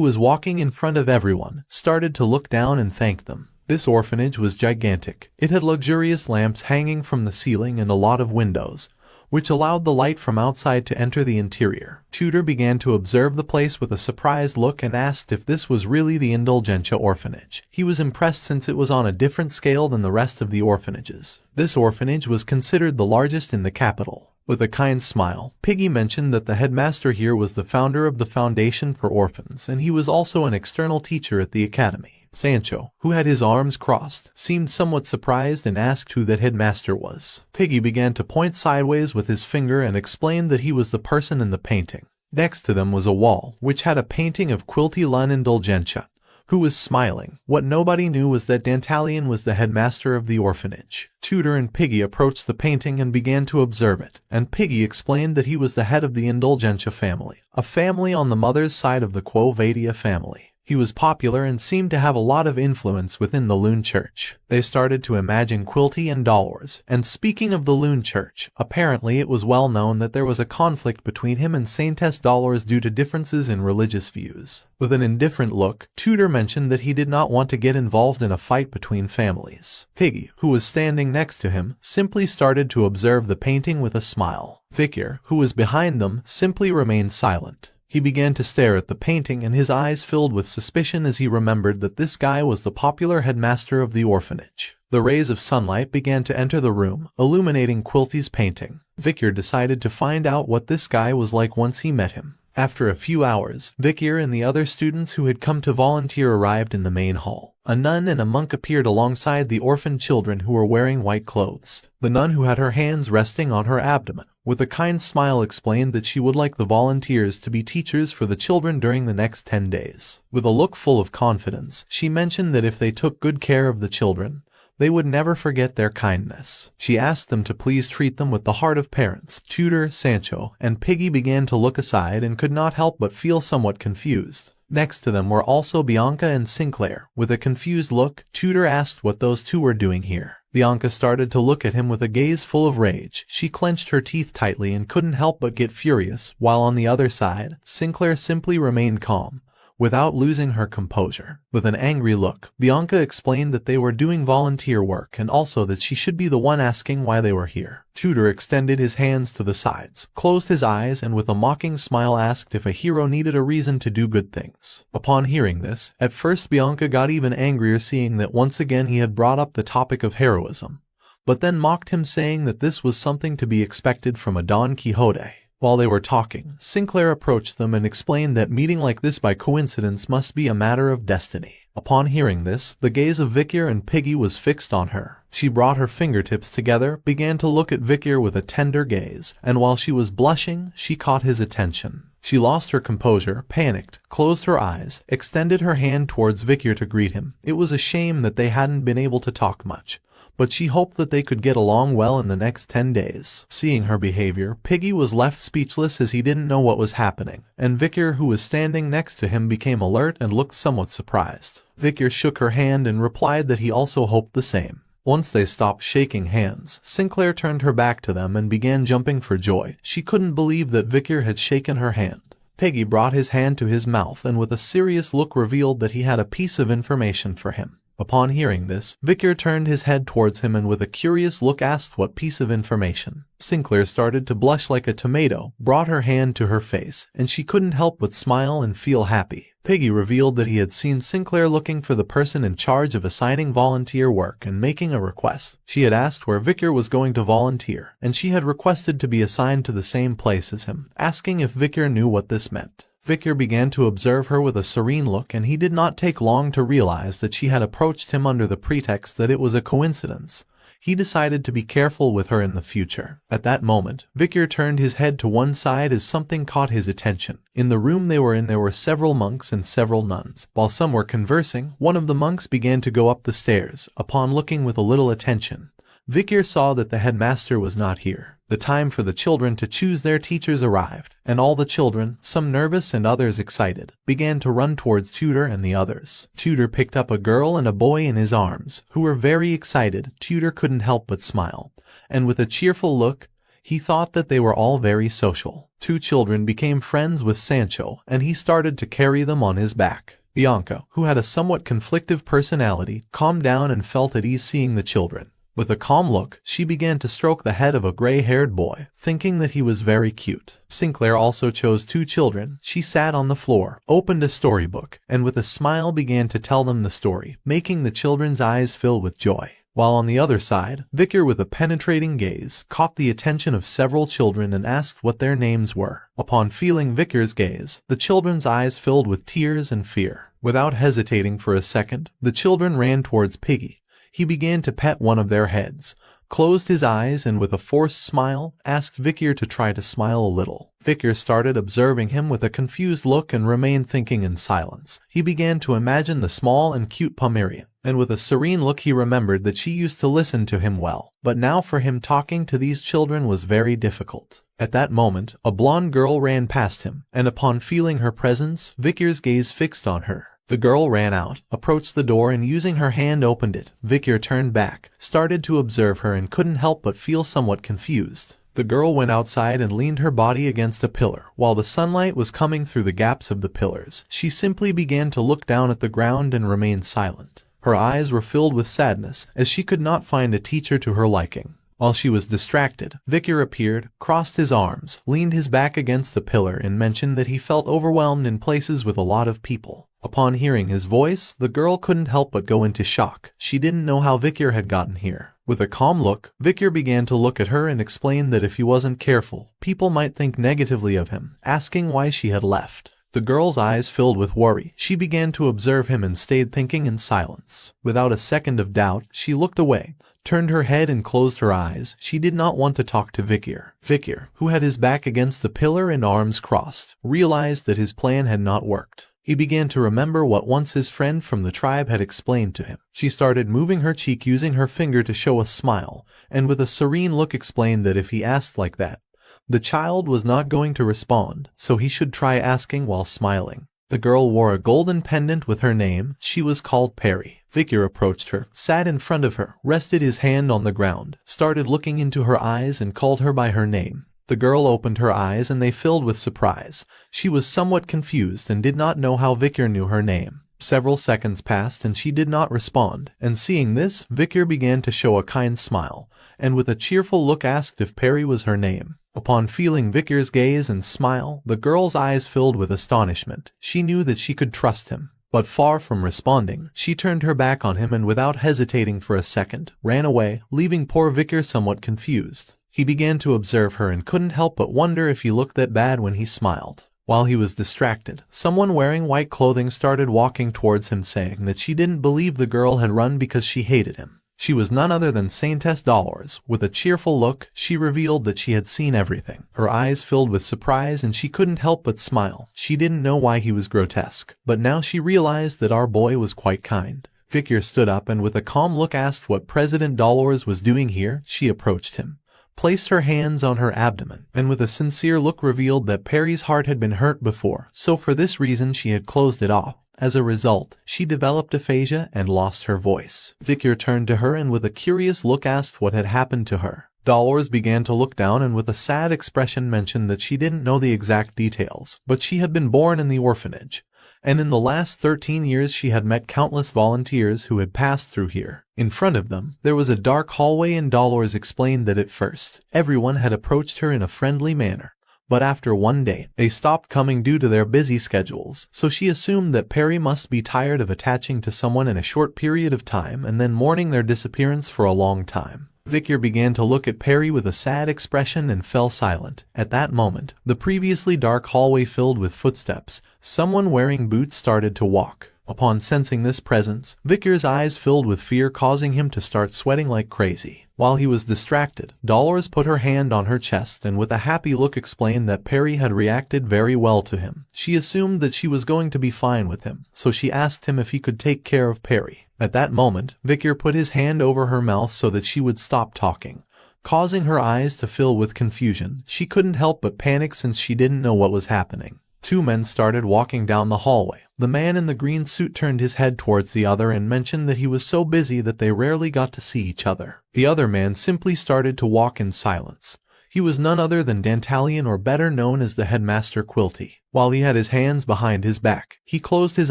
was walking in front of everyone, started to look down and thank them. This orphanage was gigantic. It had luxurious lamps hanging from the ceiling and a lot of windows, which allowed the light from outside to enter the interior. Tutor began to observe the place with a surprised look and asked if this was really the Indulgentia orphanage. He was impressed since it was on a different scale than the rest of the orphanages. This orphanage was considered the largest in the capital. With a kind smile, Piggy mentioned that the headmaster here was the founder of the Foundation for Orphans and he was also an external teacher at the academy. Sancho, who had his arms crossed, seemed somewhat surprised and asked who that headmaster was. Piggy began to point sideways with his finger and explained that he was the person in the painting. Next to them was a wall, which had a painting of Quilty Lun Indulgentia, who was smiling. What nobody knew was that Dantalian was the headmaster of the orphanage. Tutor and Piggy approached the painting and began to observe it, and Piggy explained that he was the head of the Indulgentia family, a family on the mother's side of the Quo Vadis family. He was popular and seemed to have a lot of influence within the Loon Church. They started to imagine Quilty and Dolores. And speaking of the Loon Church, apparently it was well known that there was a conflict between him and Saintess Dolores due to differences in religious views. With an indifferent look, Tutor mentioned that he did not want to get involved in a fight between families. Piggy, who was standing next to him, simply started to observe the painting with a smile. Vikir, who was behind them, simply remained silent. He began to stare at the painting and his eyes filled with suspicion as he remembered that this guy was the popular headmaster of the orphanage. The rays of sunlight began to enter the room, illuminating Quilty's painting. Vikir decided to find out what this guy was like once he met him. After a few hours, Vikir and the other students who had come to volunteer arrived in the main hall. A nun and a monk appeared alongside the orphaned children who were wearing white clothes. The nun, who had her hands resting on her abdomen, with a kind smile explained that she would like the volunteers to be teachers for the children during the next 10 days. With a look full of confidence, she mentioned that if they took good care of the children, they would never forget their kindness. She asked them to please treat them with the heart of parents. Tutor, Sancho, and Piggy began to look aside and could not help but feel somewhat confused. Next to them were also Bianca and Sinclair. With a confused look, Tutor asked what those two were doing here. Bianca started to look at him with a gaze full of rage. She clenched her teeth tightly and couldn't help but get furious, while on the other side, Sinclair simply remained calm, without losing her composure. With an angry look, Bianca explained that they were doing volunteer work and also that she should be the one asking why they were here. Tutor extended his hands to the sides, closed his eyes, and with a mocking smile asked if a hero needed a reason to do good things. Upon hearing this, at first Bianca got even angrier, seeing that once again he had brought up the topic of heroism, but then mocked him, saying that this was something to be expected from a Don Quixote. While they were talking, Sinclair approached them and explained that meeting like this by coincidence must be a matter of destiny. Upon hearing this, the gaze of Vikir and Piggy was fixed on her. She brought her fingertips together, began to look at Vikir with a tender gaze, and while she was blushing, she caught his attention. She lost her composure, panicked, closed her eyes, extended her hand towards Vikir to greet him. It was a shame that they hadn't been able to talk much, but she hoped that they could get along well in the next 10 days. Seeing her behavior, Piggy was left speechless as he didn't know what was happening, and Vikir, who was standing next to him, became alert and looked somewhat surprised. Vikir shook her hand and replied that he also hoped the same. Once they stopped shaking hands, Sinclair turned her back to them and began jumping for joy. She couldn't believe that Vikir had shaken her hand. Piggy brought his hand to his mouth and with a serious look revealed that he had a piece of information for him. Upon hearing this, Vikir turned his head towards him and with a curious look asked what piece of information. Sinclair started to blush like a tomato, brought her hand to her face, and she couldn't help but smile and feel happy. Piggy revealed that he had seen Sinclair looking for the person in charge of assigning volunteer work and making a request. She had asked where Vikir was going to volunteer, and she had requested to be assigned to the same place as him, asking if Vikir knew what this meant. Vikir began to observe her with a serene look, and he did not take long to realize that she had approached him under the pretext that it was a coincidence. He decided to be careful with her in the future. At that moment, Vikir turned his head to one side as something caught his attention. In the room they were in there were several monks and several nuns. While some were conversing, one of the monks began to go up the stairs. Upon looking with a little attention, Vikir saw that the headmaster was not here. The time for the children to choose their teachers arrived, and all the children, some nervous and others excited, began to run towards Tutor and the others. Tutor picked up a girl and a boy in his arms, who were very excited. Tutor couldn't help but smile, and with a cheerful look, he thought that they were all very social. Two children became friends with Sancho, and he started to carry them on his back. Bianca, who had a somewhat conflictive personality, calmed down and felt at ease seeing the children. With a calm look, she began to stroke the head of a gray-haired boy, thinking that he was very cute. Sinclair also chose two children. She sat on the floor, opened a storybook, and with a smile began to tell them the story, making the children's eyes fill with joy. While on the other side, Vikir, with a penetrating gaze, caught the attention of several children and asked what their names were. Upon feeling Vikir's gaze, the children's eyes filled with tears and fear. Without hesitating for a second, the children ran towards Piggy. He began to pet one of their heads, closed his eyes, and with a forced smile, asked Vikir to try to smile a little. Vikir started observing him with a confused look and remained thinking in silence. He began to imagine the small and cute Pomerian, and with a serene look he remembered that she used to listen to him well, but now for him talking to these children was very difficult. At that moment, a blonde girl ran past him, and upon feeling her presence, Vikir's gaze fixed on her. The girl ran out, approached the door, and using her hand opened it. Vikir turned back, started to observe her, and couldn't help but feel somewhat confused. The girl went outside and leaned her body against a pillar. While the sunlight was coming through the gaps of the pillars, she simply began to look down at the ground and remained silent. Her eyes were filled with sadness, as she could not find a teacher to her liking. While she was distracted, Vikir appeared, crossed his arms, leaned his back against the pillar, and mentioned that he felt overwhelmed in places with a lot of people. Upon hearing his voice, the girl couldn't help but go into shock. She didn't know how Victor had gotten here. With a calm look, Victor began to look at her and explained that if he wasn't careful, people might think negatively of him, asking why she had left. The girl's eyes filled with worry. She began to observe him and stayed thinking in silence. Without a second of doubt, she looked away, turned her head and closed her eyes. She did not want to talk to Victor. Victor, who had his back against the pillar and arms crossed, realized that his plan had not worked. He began to remember what once his friend from the tribe had explained to him. She started moving her cheek using her finger to show a smile, and with a serene look explained that if he asked like that, the child was not going to respond, so he should try asking while smiling. The girl wore a golden pendant with her name. She was called Perry. Victor approached her, sat in front of her, rested his hand on the ground, started looking into her eyes and called her by her name. The girl opened her eyes and they filled with surprise. She was somewhat confused and did not know how Victor knew her name. Several seconds passed and she did not respond, and seeing this, Victor began to show a kind smile, and with a cheerful look asked if Perry was her name. Upon feeling Victor's gaze and smile, the girl's eyes filled with astonishment. She knew that she could trust him. But far from responding, she turned her back on him and without hesitating for a second, ran away, leaving poor Victor somewhat confused. He began to observe her and couldn't help but wonder if he looked that bad when he smiled. While he was distracted, someone wearing white clothing started walking towards him saying that she didn't believe the girl had run because she hated him. She was none other than Saintess Dollars. With a cheerful look, she revealed that she had seen everything. Her eyes filled with surprise and she couldn't help but smile. She didn't know why he was grotesque, but now she realized that our boy was quite kind. Victor stood up and with a calm look asked what President Dollars was doing here. She approached him, placed her hands on her abdomen, and with a sincere look revealed that Perry's heart had been hurt before, so for this reason she had closed it off. As a result, she developed aphasia and lost her voice. Victor turned to her and with a curious look asked what had happened to her. Dollars began to look down and with a sad expression mentioned that she didn't know the exact details, but she had been born in the orphanage, and in the last 13 years she had met countless volunteers who had passed through here. In front of them, there was a dark hallway and Dollars explained that at first, everyone had approached her in a friendly manner. But after one day, they stopped coming due to their busy schedules, so she assumed that Perry must be tired of attaching to someone in a short period of time and then mourning their disappearance for a long time. Victor began to look at Perry with a sad expression and fell silent. At that moment, the previously dark hallway filled with footsteps. Someone wearing boots started to walk. Upon sensing this presence, Victor's eyes filled with fear causing him to start sweating like crazy. While he was distracted, Dollars put her hand on her chest and with a happy look explained that Perry had reacted very well to him. She assumed that she was going to be fine with him, so she asked him if he could take care of Perry. At that moment, Victor put his hand over her mouth so that she would stop talking, causing her eyes to fill with confusion. She couldn't help but panic since she didn't know what was happening. Two men started walking down the hallway. The man in the green suit turned his head towards the other and mentioned that he was so busy that they rarely got to see each other. The other man simply started to walk in silence. He was none other than Dantalion, or better known as the headmaster Quilty. While he had his hands behind his back, he closed his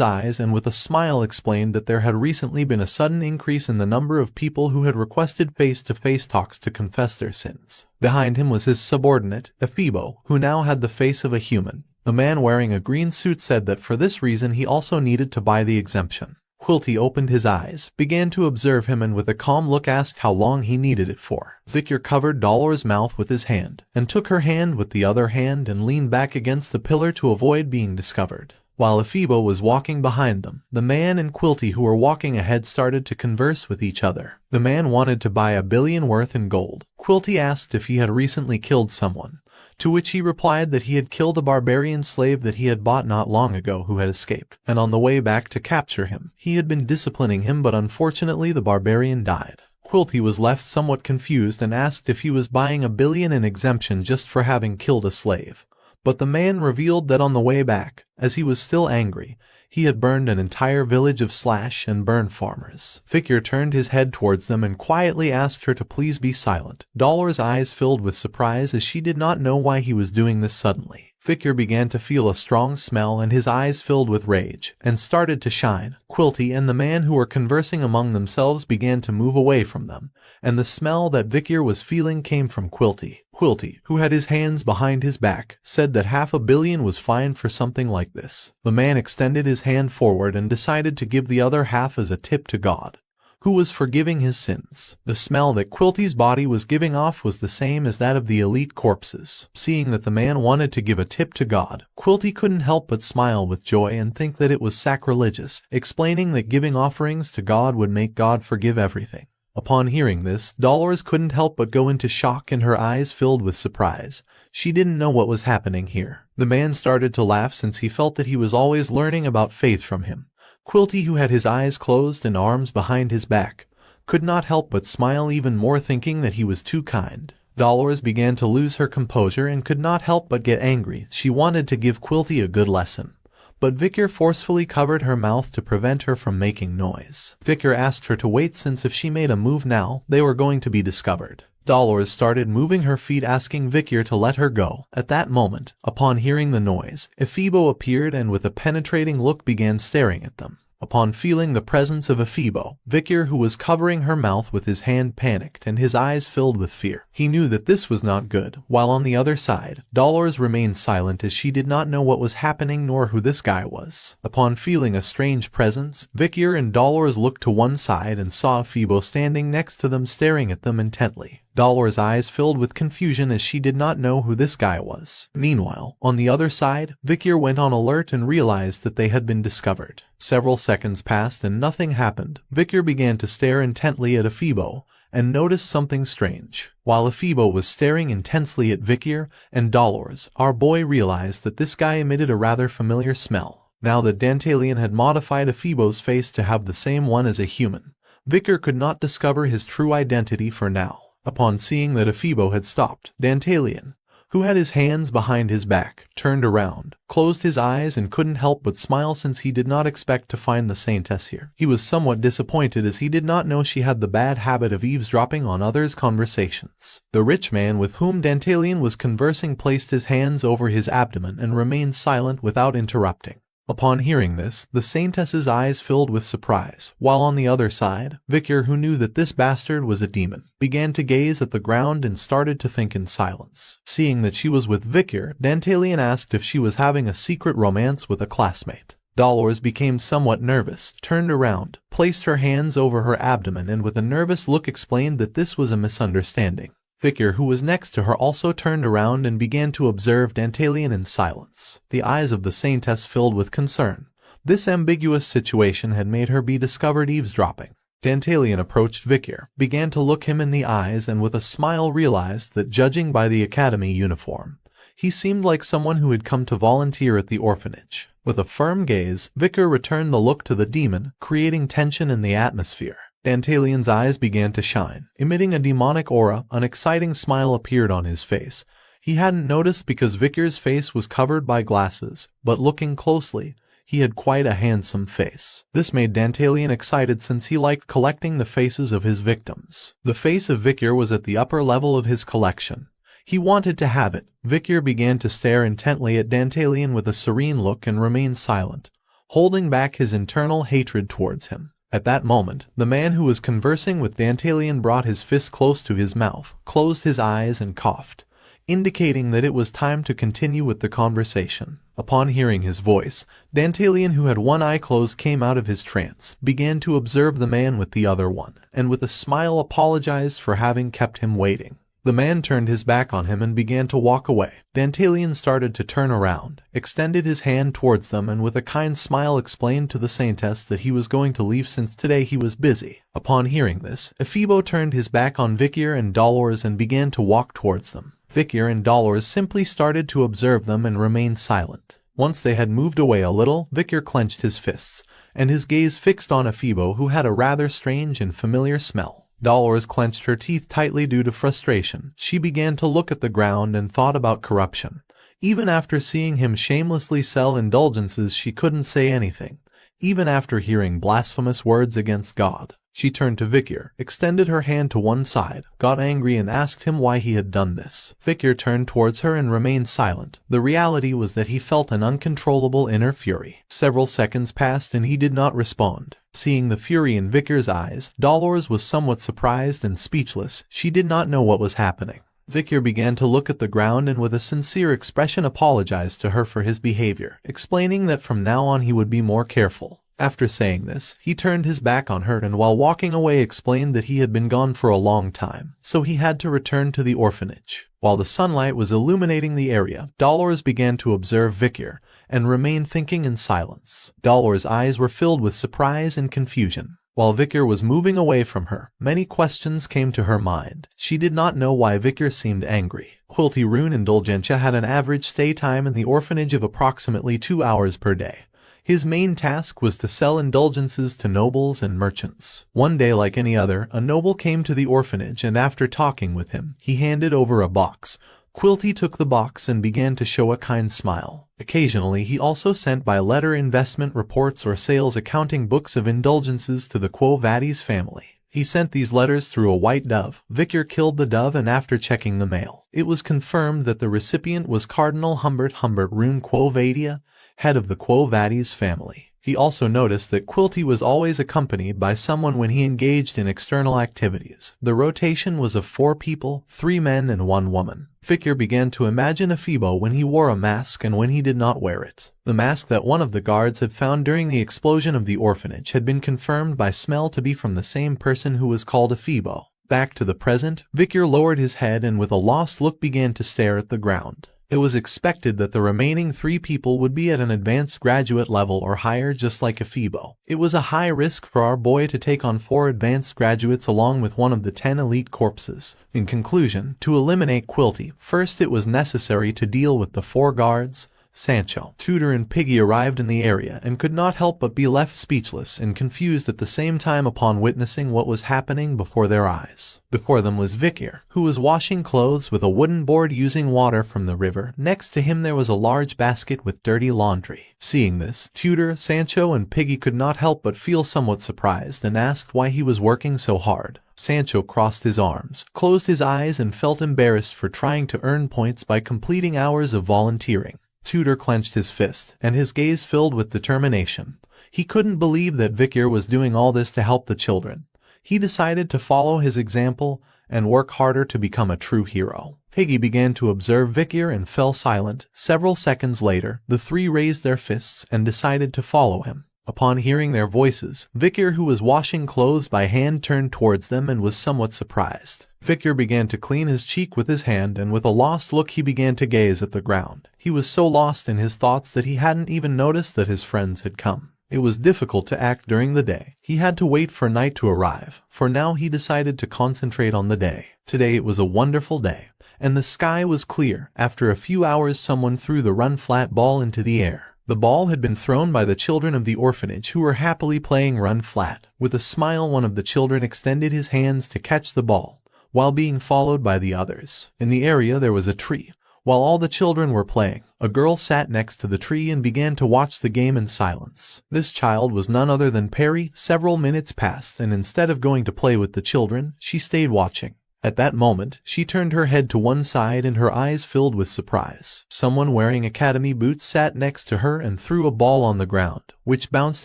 eyes and with a smile explained that there had recently been a sudden increase in the number of people who had requested face-to-face talks to confess their sins. Behind him was his subordinate, Ephibo, who now had the face of a human. The man wearing a green suit said that for this reason he also needed to buy the exemption. Quilty opened his eyes, began to observe him and with a calm look asked how long he needed it for. Victor covered Dollars' mouth with his hand, and took her hand with the other hand and leaned back against the pillar to avoid being discovered. While Ephibo was walking behind them, the man and Quilty who were walking ahead started to converse with each other. The man wanted to buy 1 billion worth in gold. Quilty asked if he had recently killed someone, to which he replied that he had killed a barbarian slave that he had bought not long ago who had escaped, and on the way back to capture him, he had been disciplining him but unfortunately the barbarian died. Quilty was left somewhat confused and asked if he was buying 1 billion in exemption just for having killed a slave. But the man revealed that on the way back, as he was still angry, he had burned an entire village of slash and burn farmers. Victor turned his head towards them and quietly asked her to please be silent. Dollars' eyes filled with surprise as she did not know why he was doing this suddenly. Victor began to feel a strong smell and his eyes filled with rage, and started to shine. Quilty and the man who were conversing among themselves began to move away from them, and the smell that Victor was feeling came from Quilty. Quilty, who had his hands behind his back, said that $500 million was fine for something like this. The man extended his hand forward and decided to give the other half as a tip to God, who was forgiving his sins. The smell that Quilty's body was giving off was the same as that of the elite corpses. Seeing that the man wanted to give a tip to God, Quilty couldn't help but smile with joy and think that it was sacrilegious, explaining that giving offerings to God would make God forgive everything. Upon hearing this, Dolores couldn't help but go into shock and her eyes filled with surprise. She didn't know what was happening here. The man started to laugh since he felt that he was always learning about faith from him. Quilty, who had his eyes closed and arms behind his back, could not help but smile even more, thinking that he was too kind. Dolores began to lose her composure and could not help but get angry. She wanted to give Quilty a good lesson, but Vicar forcefully covered her mouth to prevent her from making noise. Vicar asked her to wait since if she made a move now, they were going to be discovered. Dolores started moving her feet, asking Vicar to let her go. At that moment, upon hearing the noise, Ephibo appeared and with a penetrating look began staring at them. Upon feeling the presence of Ephibo, Vicar, who was covering her mouth with his hand, panicked and his eyes filled with fear. He knew that this was not good, while on the other side, Dolores remained silent as she did not know what was happening nor who this guy was. Upon feeling a strange presence, Vicar and Dolores looked to one side and saw Ephibo standing next to them, staring at them intently. Dolores' eyes filled with confusion as she did not know who this guy was. Meanwhile, on the other side, Vicar went on alert and realized that they had been discovered. Several seconds passed and nothing happened. Vicar began to stare intently at Ephibo and noticed something strange. While Ephibo was staring intensely at Vicar and Dolores, our boy realized that this guy emitted a rather familiar smell. Now that Dantalian had modified Ephibo's face to have the same one as a human, Vicar could not discover his true identity for now. Upon seeing that Ephibo had stopped, Dantalian, who had his hands behind his back, turned around, closed his eyes and couldn't help but smile since he did not expect to find the Saintess here. He was somewhat disappointed as he did not know she had the bad habit of eavesdropping on others' conversations. The rich man with whom Dantalian was conversing placed his hands over his abdomen and remained silent without interrupting. Upon hearing this, the Saintess's eyes filled with surprise, while on the other side, Vicar, who knew that this bastard was a demon, began to gaze at the ground and started to think in silence. Seeing that she was with Vicar, Dantalian asked if she was having a secret romance with a classmate. Dolores became somewhat nervous, turned around, placed her hands over her abdomen and with a nervous look explained that this was a misunderstanding. Vicar, who was next to her, also turned around and began to observe Dantalian in silence. The eyes of the Saintess filled with concern. This ambiguous situation had made her be discovered eavesdropping. Dantalian approached Vicar, began to look him in the eyes and with a smile realized that, judging by the academy uniform, he seemed like someone who had come to volunteer at the orphanage. With a firm gaze, Vicar returned the look to the demon, creating tension in the atmosphere. Dantalian's eyes began to shine, emitting a demonic aura. An exciting smile appeared on his face. He hadn't noticed because Vicar's face was covered by glasses, but looking closely, he had quite a handsome face. This made Dantalian excited since he liked collecting the faces of his victims. The face of Vicar was at the upper level of his collection. He wanted to have it. Vicar began to stare intently at Dantalian with a serene look and remained silent, holding back his internal hatred towards him. At that moment, the man who was conversing with Dantalian brought his fist close to his mouth, closed his eyes and coughed, indicating that it was time to continue with the conversation. Upon hearing his voice, Dantalian, who had one eye closed, came out of his trance, began to observe the man with the other one, and with a smile apologized for having kept him waiting. The man turned his back on him and began to walk away. Dantalian started to turn around, extended his hand towards them and with a kind smile explained to the Saintess that he was going to leave since today he was busy. Upon hearing this, Ephibo turned his back on Vicar and Dolores and began to walk towards them. Vicar and Dolores simply started to observe them and remained silent. Once they had moved away a little, Vicar clenched his fists, and his gaze fixed on Ephibo, who had a rather strange and familiar smell. Dolores clenched her teeth tightly due to frustration. She began to look at the ground and thought about corruption. Even after seeing him shamelessly sell indulgences, she couldn't say anything. Even after hearing blasphemous words against God, she turned to Vicar, extended her hand to one side, got angry and asked him why he had done this. Vicar turned towards her and remained silent. The reality was that he felt an uncontrollable inner fury. Several seconds passed and he did not respond. Seeing the fury in Vicar's eyes, Dolores was somewhat surprised and speechless. She did not know what was happening. Victor began to look at the ground and with a sincere expression apologized to her for his behavior, explaining that from now on he would be more careful. After saying this, he turned his back on her and while walking away explained that he had been gone for a long time, so he had to return to the orphanage. While the sunlight was illuminating the area, Dolores began to observe Victor and remained thinking in silence. Dolores' eyes were filled with surprise and confusion. While Victor was moving away from her, many questions came to her mind. She did not know why Victor seemed angry. Quilty Rune Indulgentia had an average stay time in the orphanage of approximately 2 hours per day. His main task was to sell indulgences to nobles and merchants. One day, like any other, a noble came to the orphanage and after talking with him, he handed over a box. Quilty took the box and began to show a kind smile. Occasionally, he also sent by letter investment reports or sales accounting books of indulgences to the Quo Vadis family. He sent these letters through a white dove. Victor killed the dove and after checking the mail, it was confirmed that the recipient was Cardinal Humbert Rune Quo Vadia, head of the Quo Vadis family. He also noticed that Quilty was always accompanied by someone when he engaged in external activities. The rotation was of 4 people, 3 men and 1 woman. Victor began to imagine a Phoebo when he wore a mask and when he did not wear it. The mask that one of the guards had found during the explosion of the orphanage had been confirmed by smell to be from the same person who was called a Phoebo. Back to the present, Victor lowered his head and with a lost look began to stare at the ground. It was expected that the remaining 3 people would be at an advanced graduate level or higher just like a Phoebo. It was a high risk for our boy to take on 4 advanced graduates along with one of the 10 elite corpses. In conclusion, to eliminate Quilty, first it was necessary to deal with the 4 guards. Sancho, Tudor and Piggy arrived in the area and could not help but be left speechless and confused at the same time upon witnessing what was happening before their eyes. Before them was Victor, who was washing clothes with a wooden board using water from the river. Next to him there was a large basket with dirty laundry. Seeing this, Tudor, Sancho and Piggy could not help but feel somewhat surprised and asked why he was working so hard. Sancho crossed his arms, closed his eyes and felt embarrassed for trying to earn points by completing hours of volunteering. Tudor clenched his fist, and his gaze filled with determination. He couldn't believe that Victor was doing all this to help the children. He decided to follow his example and work harder to become a true hero. Piggy began to observe Victor and fell silent. Several seconds later, the 3 raised their fists and decided to follow him. Upon hearing their voices, Victor, who was washing clothes by hand, turned towards them and was somewhat surprised. Victor began to clean his cheek with his hand and with a lost look he began to gaze at the ground. He was so lost in his thoughts that he hadn't even noticed that his friends had come. It was difficult to act during the day. He had to wait for night to arrive. For now he decided to concentrate on the day. Today it was a wonderful day, and the sky was clear. After a few hours someone threw the run-flat ball into the air. The ball had been thrown by the children of the orphanage who were happily playing run-flat. With a smile one of the children extended his hands to catch the ball, while being followed by the others. In the area there was a tree. While all the children were playing, a girl sat next to the tree and began to watch the game in silence. This child was none other than Perry. Several minutes passed and instead of going to play with the children, she stayed watching. At that moment, she turned her head to one side and her eyes filled with surprise. Someone wearing academy boots sat next to her and threw a ball on the ground, which bounced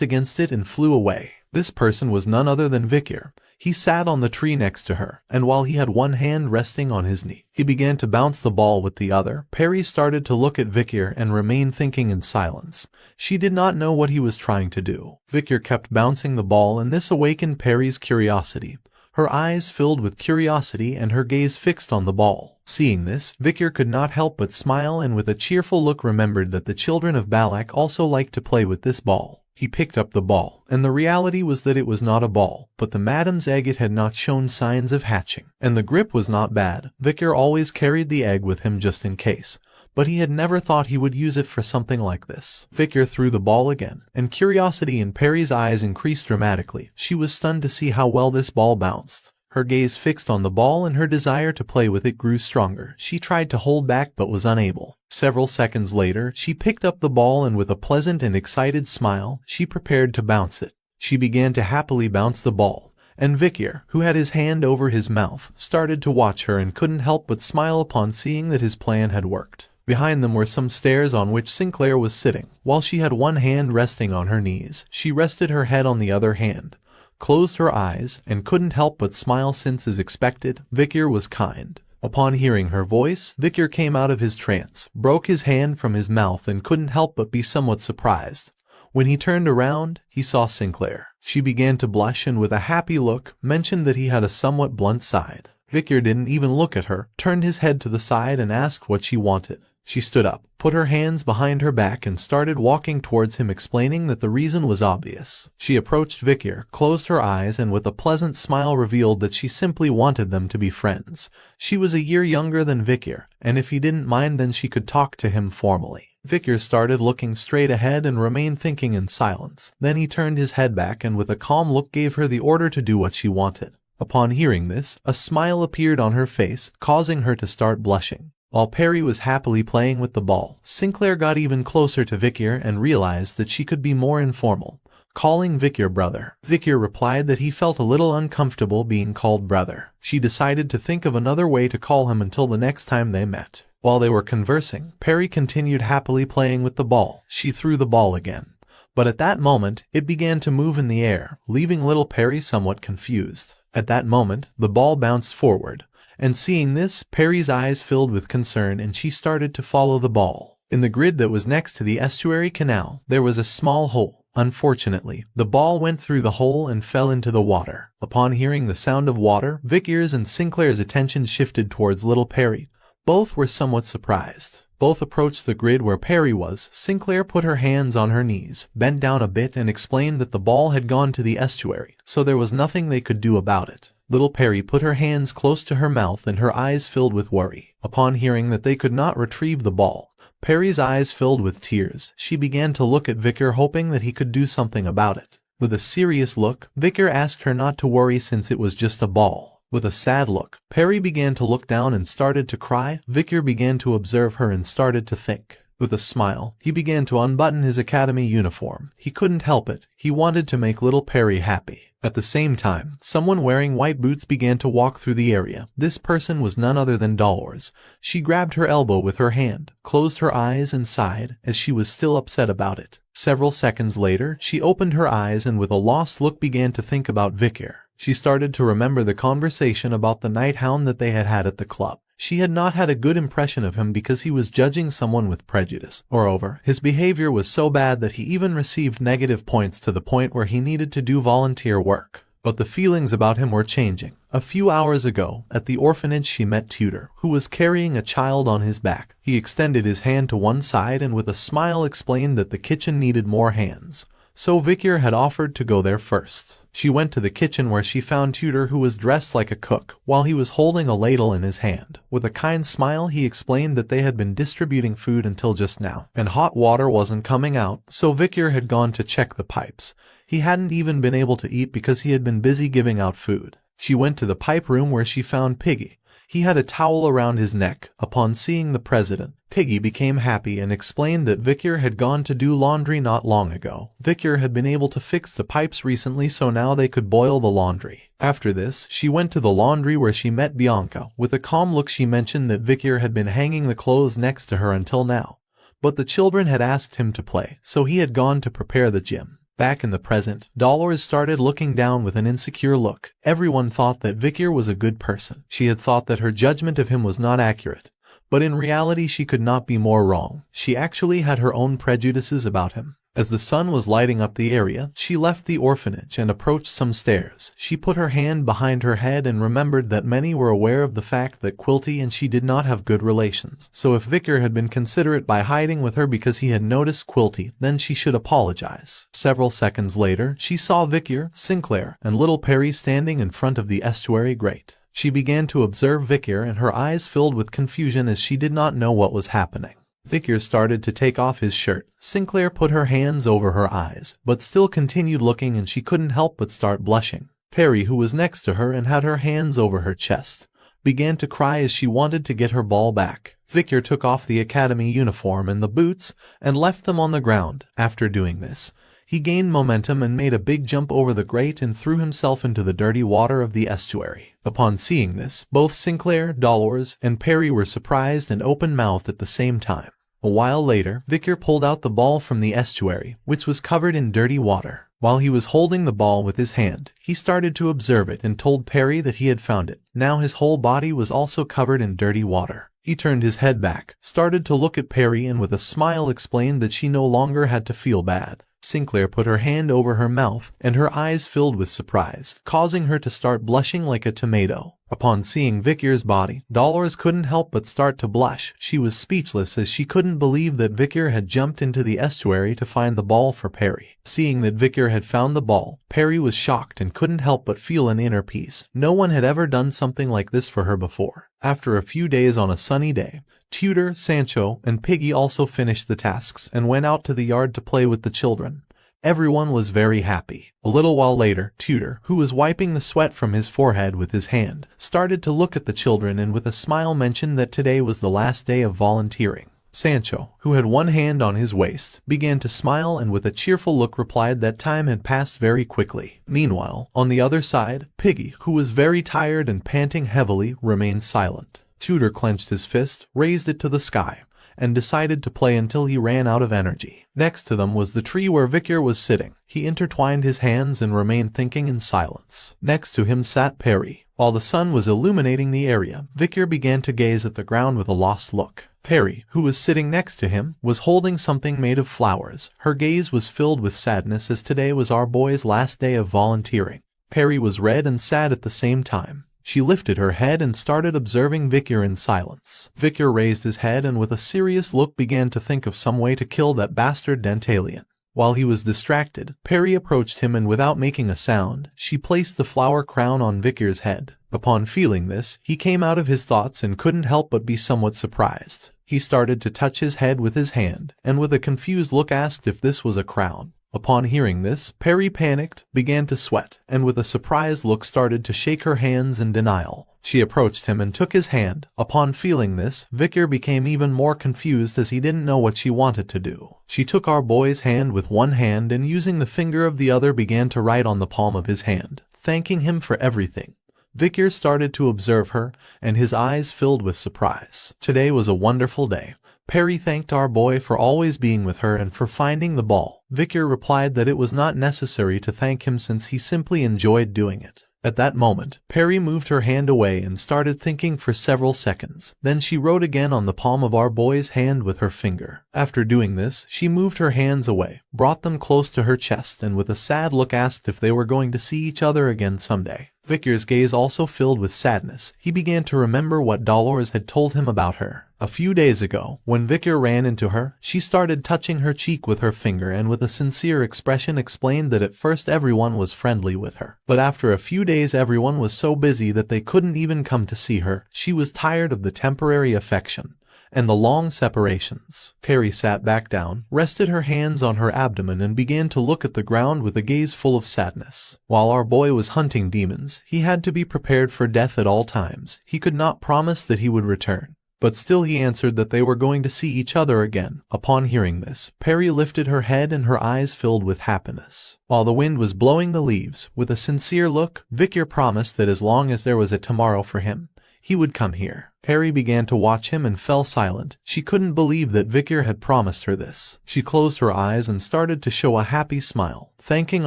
against it and flew away. This person was none other than Victor. He sat on the tree next to her, and while he had one hand resting on his knee, he began to bounce the ball with the other. Perry started to look at Victor and remained thinking in silence. She did not know what he was trying to do. Victor kept bouncing the ball and this awakened Perry's curiosity. Her eyes filled with curiosity and her gaze fixed on the ball. Seeing this, Victor could not help but smile and with a cheerful look remembered that the children of Balak also liked to play with this ball. He picked up the ball, and the reality was that it was not a ball, but the madam's egg. It had not shown signs of hatching, and the grip was not bad. Victor always carried the egg with him just in case, but he had never thought he would use it for something like this. Victor threw the ball again, and curiosity in Perry's eyes increased dramatically. She was stunned to see how well this ball bounced. Her gaze fixed on the ball and her desire to play with it grew stronger. She tried to hold back but was unable. Several seconds later, she picked up the ball and with a pleasant and excited smile, she prepared to bounce it. She began to happily bounce the ball, and Victor, who had his hand over his mouth, started to watch her and couldn't help but smile upon seeing that his plan had worked. Behind them were some stairs on which Sinclair was sitting. While she had one hand resting on her knees, she rested her head on the other hand, closed her eyes, and couldn't help but smile since, as expected, Victor was kind. Upon hearing her voice, Victor came out of his trance, broke his hand from his mouth and couldn't help but be somewhat surprised. When he turned around, he saw Sinclair. She began to blush and with a happy look, mentioned that he had a somewhat blunt side. Victor didn't even look at her, turned his head to the side and asked what she wanted. She stood up, put her hands behind her back and started walking towards him, explaining that the reason was obvious. She approached Victor, closed her eyes and with a pleasant smile revealed that she simply wanted them to be friends. She was a year younger than Victor, and if he didn't mind then she could talk to him formally. Victor started looking straight ahead and remained thinking in silence. Then he turned his head back and with a calm look gave her the order to do what she wanted. Upon hearing this, a smile appeared on her face, causing her to start blushing. While Perry was happily playing with the ball, Sinclair got even closer to Victor and realized that she could be more informal, calling Victor brother. Victor replied that he felt a little uncomfortable being called brother. She decided to think of another way to call him until the next time they met. While they were conversing, Perry continued happily playing with the ball. She threw the ball again. But at that moment, it began to move in the air, leaving little Perry somewhat confused. At that moment, the ball bounced forward. And seeing this, Perry's eyes filled with concern and she started to follow the ball. In the grid that was next to the estuary canal, there was a small hole. Unfortunately, the ball went through the hole and fell into the water. Upon hearing the sound of water, Victor's and Sinclair's attention shifted towards little Perry. Both were somewhat surprised. Both approached the grid where Perry was. Sinclair put her hands on her knees, bent down a bit and explained that the ball had gone to the estuary, so there was nothing they could do about it. Little Perry put her hands close to her mouth and her eyes filled with worry. Upon hearing that they could not retrieve the ball, Perry's eyes filled with tears. She began to look at Victor hoping that he could do something about it. With a serious look, Victor asked her not to worry since it was just a ball. With a sad look, Perry began to look down and started to cry. Victor began to observe her and started to think. With a smile, he began to unbutton his academy uniform. He couldn't help it. He wanted to make little Perry happy. At the same time, someone wearing white boots began to walk through the area. This person was none other than Dronzer. She grabbed her elbow with her hand, closed her eyes and sighed, as she was still upset about it. Several seconds later, she opened her eyes and with a lost look began to think about Victor. She started to remember the conversation about the night hound that they had had at the club. She had not had a good impression of him because he was judging someone with prejudice. Moreover, his behavior was so bad that he even received negative points to the point where he needed to do volunteer work. But the feelings about him were changing. A few hours ago, at the orphanage she met Tudor, who was carrying a child on his back. He extended his hand to one side and with a smile explained that the kitchen needed more hands. So Victor had offered to go there first. She went to the kitchen where she found Tudor, who was dressed like a cook, while he was holding a ladle in his hand. With a kind smile he explained that they had been distributing food until just now, and hot water wasn't coming out, so Victor had gone to check the pipes. He hadn't even been able to eat because he had been busy giving out food. She went to the pipe room where she found Piggy. He had a towel around his neck. Upon seeing the president, Piggy became happy and explained that Victor had gone to do laundry not long ago. Victor had been able to fix the pipes recently, so now they could boil the laundry. After this, she went to the laundry where she met Bianca. With a calm look she mentioned that Victor had been hanging the clothes next to her until now. But the children had asked him to play, so he had gone to prepare the gym. Back in the present, Dronzer started looking down with an insecure look. Everyone thought that Victor was a good person. She had thought that her judgment of him was not accurate. But in reality she could not be more wrong. She actually had her own prejudices about him. As the sun was lighting up the area, she left the orphanage and approached some stairs. She put her hand behind her head and remembered that many were aware of the fact that Quilty and she did not have good relations. So if Victor had been considerate by hiding with her because he had noticed Quilty, then she should apologize. Several seconds later, she saw Victor, Sinclair, and little Perry standing in front of the estuary grate. She began to observe Victor and her eyes filled with confusion as she did not know what was happening. Victor started to take off his shirt. Sinclair put her hands over her eyes, but still continued looking and she couldn't help but start blushing. Perry, who was next to her and had her hands over her chest, began to cry as she wanted to get her ball back. Victor took off the academy uniform and the boots and left them on the ground. After doing this, he gained momentum and made a big jump over the grate and threw himself into the dirty water of the estuary. Upon seeing this, both Sinclair, Dronzer, and Perry were surprised and open-mouthed at the same time. A while later, Victor pulled out the ball from the estuary, which was covered in dirty water. While he was holding the ball with his hand, he started to observe it and told Perry that he had found it. Now his whole body was also covered in dirty water. He turned his head back, started to look at Perry, and with a smile explained that she no longer had to feel bad. Sinclair put her hand over her mouth, and her eyes filled with surprise, causing her to start blushing like a tomato. Upon seeing Victor's body, Dolores couldn't help but start to blush. She was speechless as she couldn't believe that Victor had jumped into the estuary to find the ball for Perry. Seeing that Victor had found the ball, Perry was shocked and couldn't help but feel an inner peace. No one had ever done something like this for her before. After a few days on a sunny day, Tutor, Sancho, and Piggy also finished the tasks and went out to the yard to play with the children. Everyone was very happy. A little while later, Tutor, who was wiping the sweat from his forehead with his hand, started to look at the children and with a smile mentioned that today was the last day of volunteering. Sancho, who had one hand on his waist, began to smile and with a cheerful look replied that time had passed very quickly. Meanwhile, on the other side, Piggy, who was very tired and panting heavily, remained silent. Tutor clenched his fist, raised it to the sky, and decided to play until he ran out of energy. Next to them was the tree where Victor was sitting. He intertwined his hands and remained thinking in silence. Next to him sat Perry. While the sun was illuminating the area, Victor began to gaze at the ground with a lost look. Perry, who was sitting next to him, was holding something made of flowers. Her gaze was filled with sadness as today was our boy's last day of volunteering. Perry was red and sad at the same time. She lifted her head and started observing Victor in silence. Victor raised his head and with a serious look began to think of some way to kill that bastard Dantalian. While he was distracted, Perry approached him and without making a sound, she placed the flower crown on Victor's head. Upon feeling this, he came out of his thoughts and couldn't help but be somewhat surprised. He started to touch his head with his hand, and with a confused look asked if this was a crown. Upon hearing this, Perry panicked, began to sweat, and with a surprised look started to shake her hands in denial. She approached him and took his hand. Upon feeling this, Victor became even more confused as he didn't know what she wanted to do. She took our boy's hand with one hand and using the finger of the other began to write on the palm of his hand, thanking him for everything. Victor started to observe her, and his eyes filled with surprise. Today was a wonderful day. Perry thanked our boy for always being with her and for finding the ball. Victor replied that it was not necessary to thank him since he simply enjoyed doing it. At that moment, Perry moved her hand away and started thinking for several seconds. Then she wrote again on the palm of our boy's hand with her finger. After doing this, she moved her hands away, brought them close to her chest and with a sad look asked if they were going to see each other again someday. Victor's gaze also filled with sadness. He began to remember what Dolores had told him about her. A few days ago, when Victor ran into her, she started touching her cheek with her finger and with a sincere expression explained that at first everyone was friendly with her. But after a few days everyone was so busy that they couldn't even come to see her. She was tired of the temporary affection and the long separations. Perry sat back down, rested her hands on her abdomen and began to look at the ground with a gaze full of sadness. While our boy was hunting demons, he had to be prepared for death at all times. He could not promise that he would return. But still he answered that they were going to see each other again. Upon hearing this, Perry lifted her head and her eyes filled with happiness. While the wind was blowing the leaves, with a sincere look, Victor promised that as long as there was a tomorrow for him, he would come here. Perry began to watch him and fell silent. She couldn't believe that Victor had promised her this. She closed her eyes and started to show a happy smile. Thanking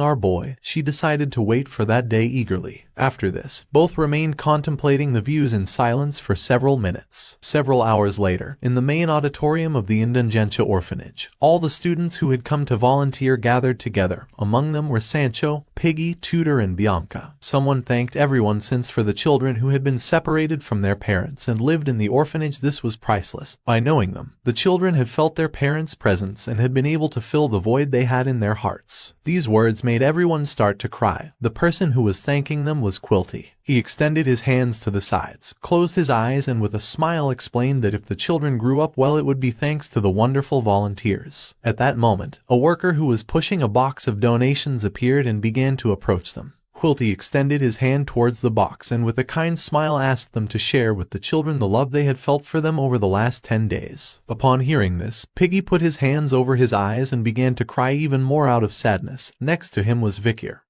our boy, she decided to wait for that day eagerly. After this, both remained contemplating the views in silence for several minutes. Several hours later, in the main auditorium of the Indigentia orphanage, all the students who had come to volunteer gathered together. Among them were Sancho, Piggy, Tutor, and Bianca. Someone thanked everyone since for the children who had been separated from their parents and lived in the orphanage this was priceless. By knowing them, the children had felt their parents' presence and had been able to fill the void they had in their hearts. These words made everyone start to cry. The person who was thanking them was Quilty. He extended his hands to the sides, closed his eyes and with a smile explained that if the children grew up well it would be thanks to the wonderful volunteers. At that moment, a worker who was pushing a box of donations appeared and began to approach them. Quilty extended his hand towards the box and with a kind smile asked them to share with the children the love they had felt for them over the last 10 days. Upon hearing this, Piggy put his hands over his eyes and began to cry even more out of sadness. Next to him was Victor,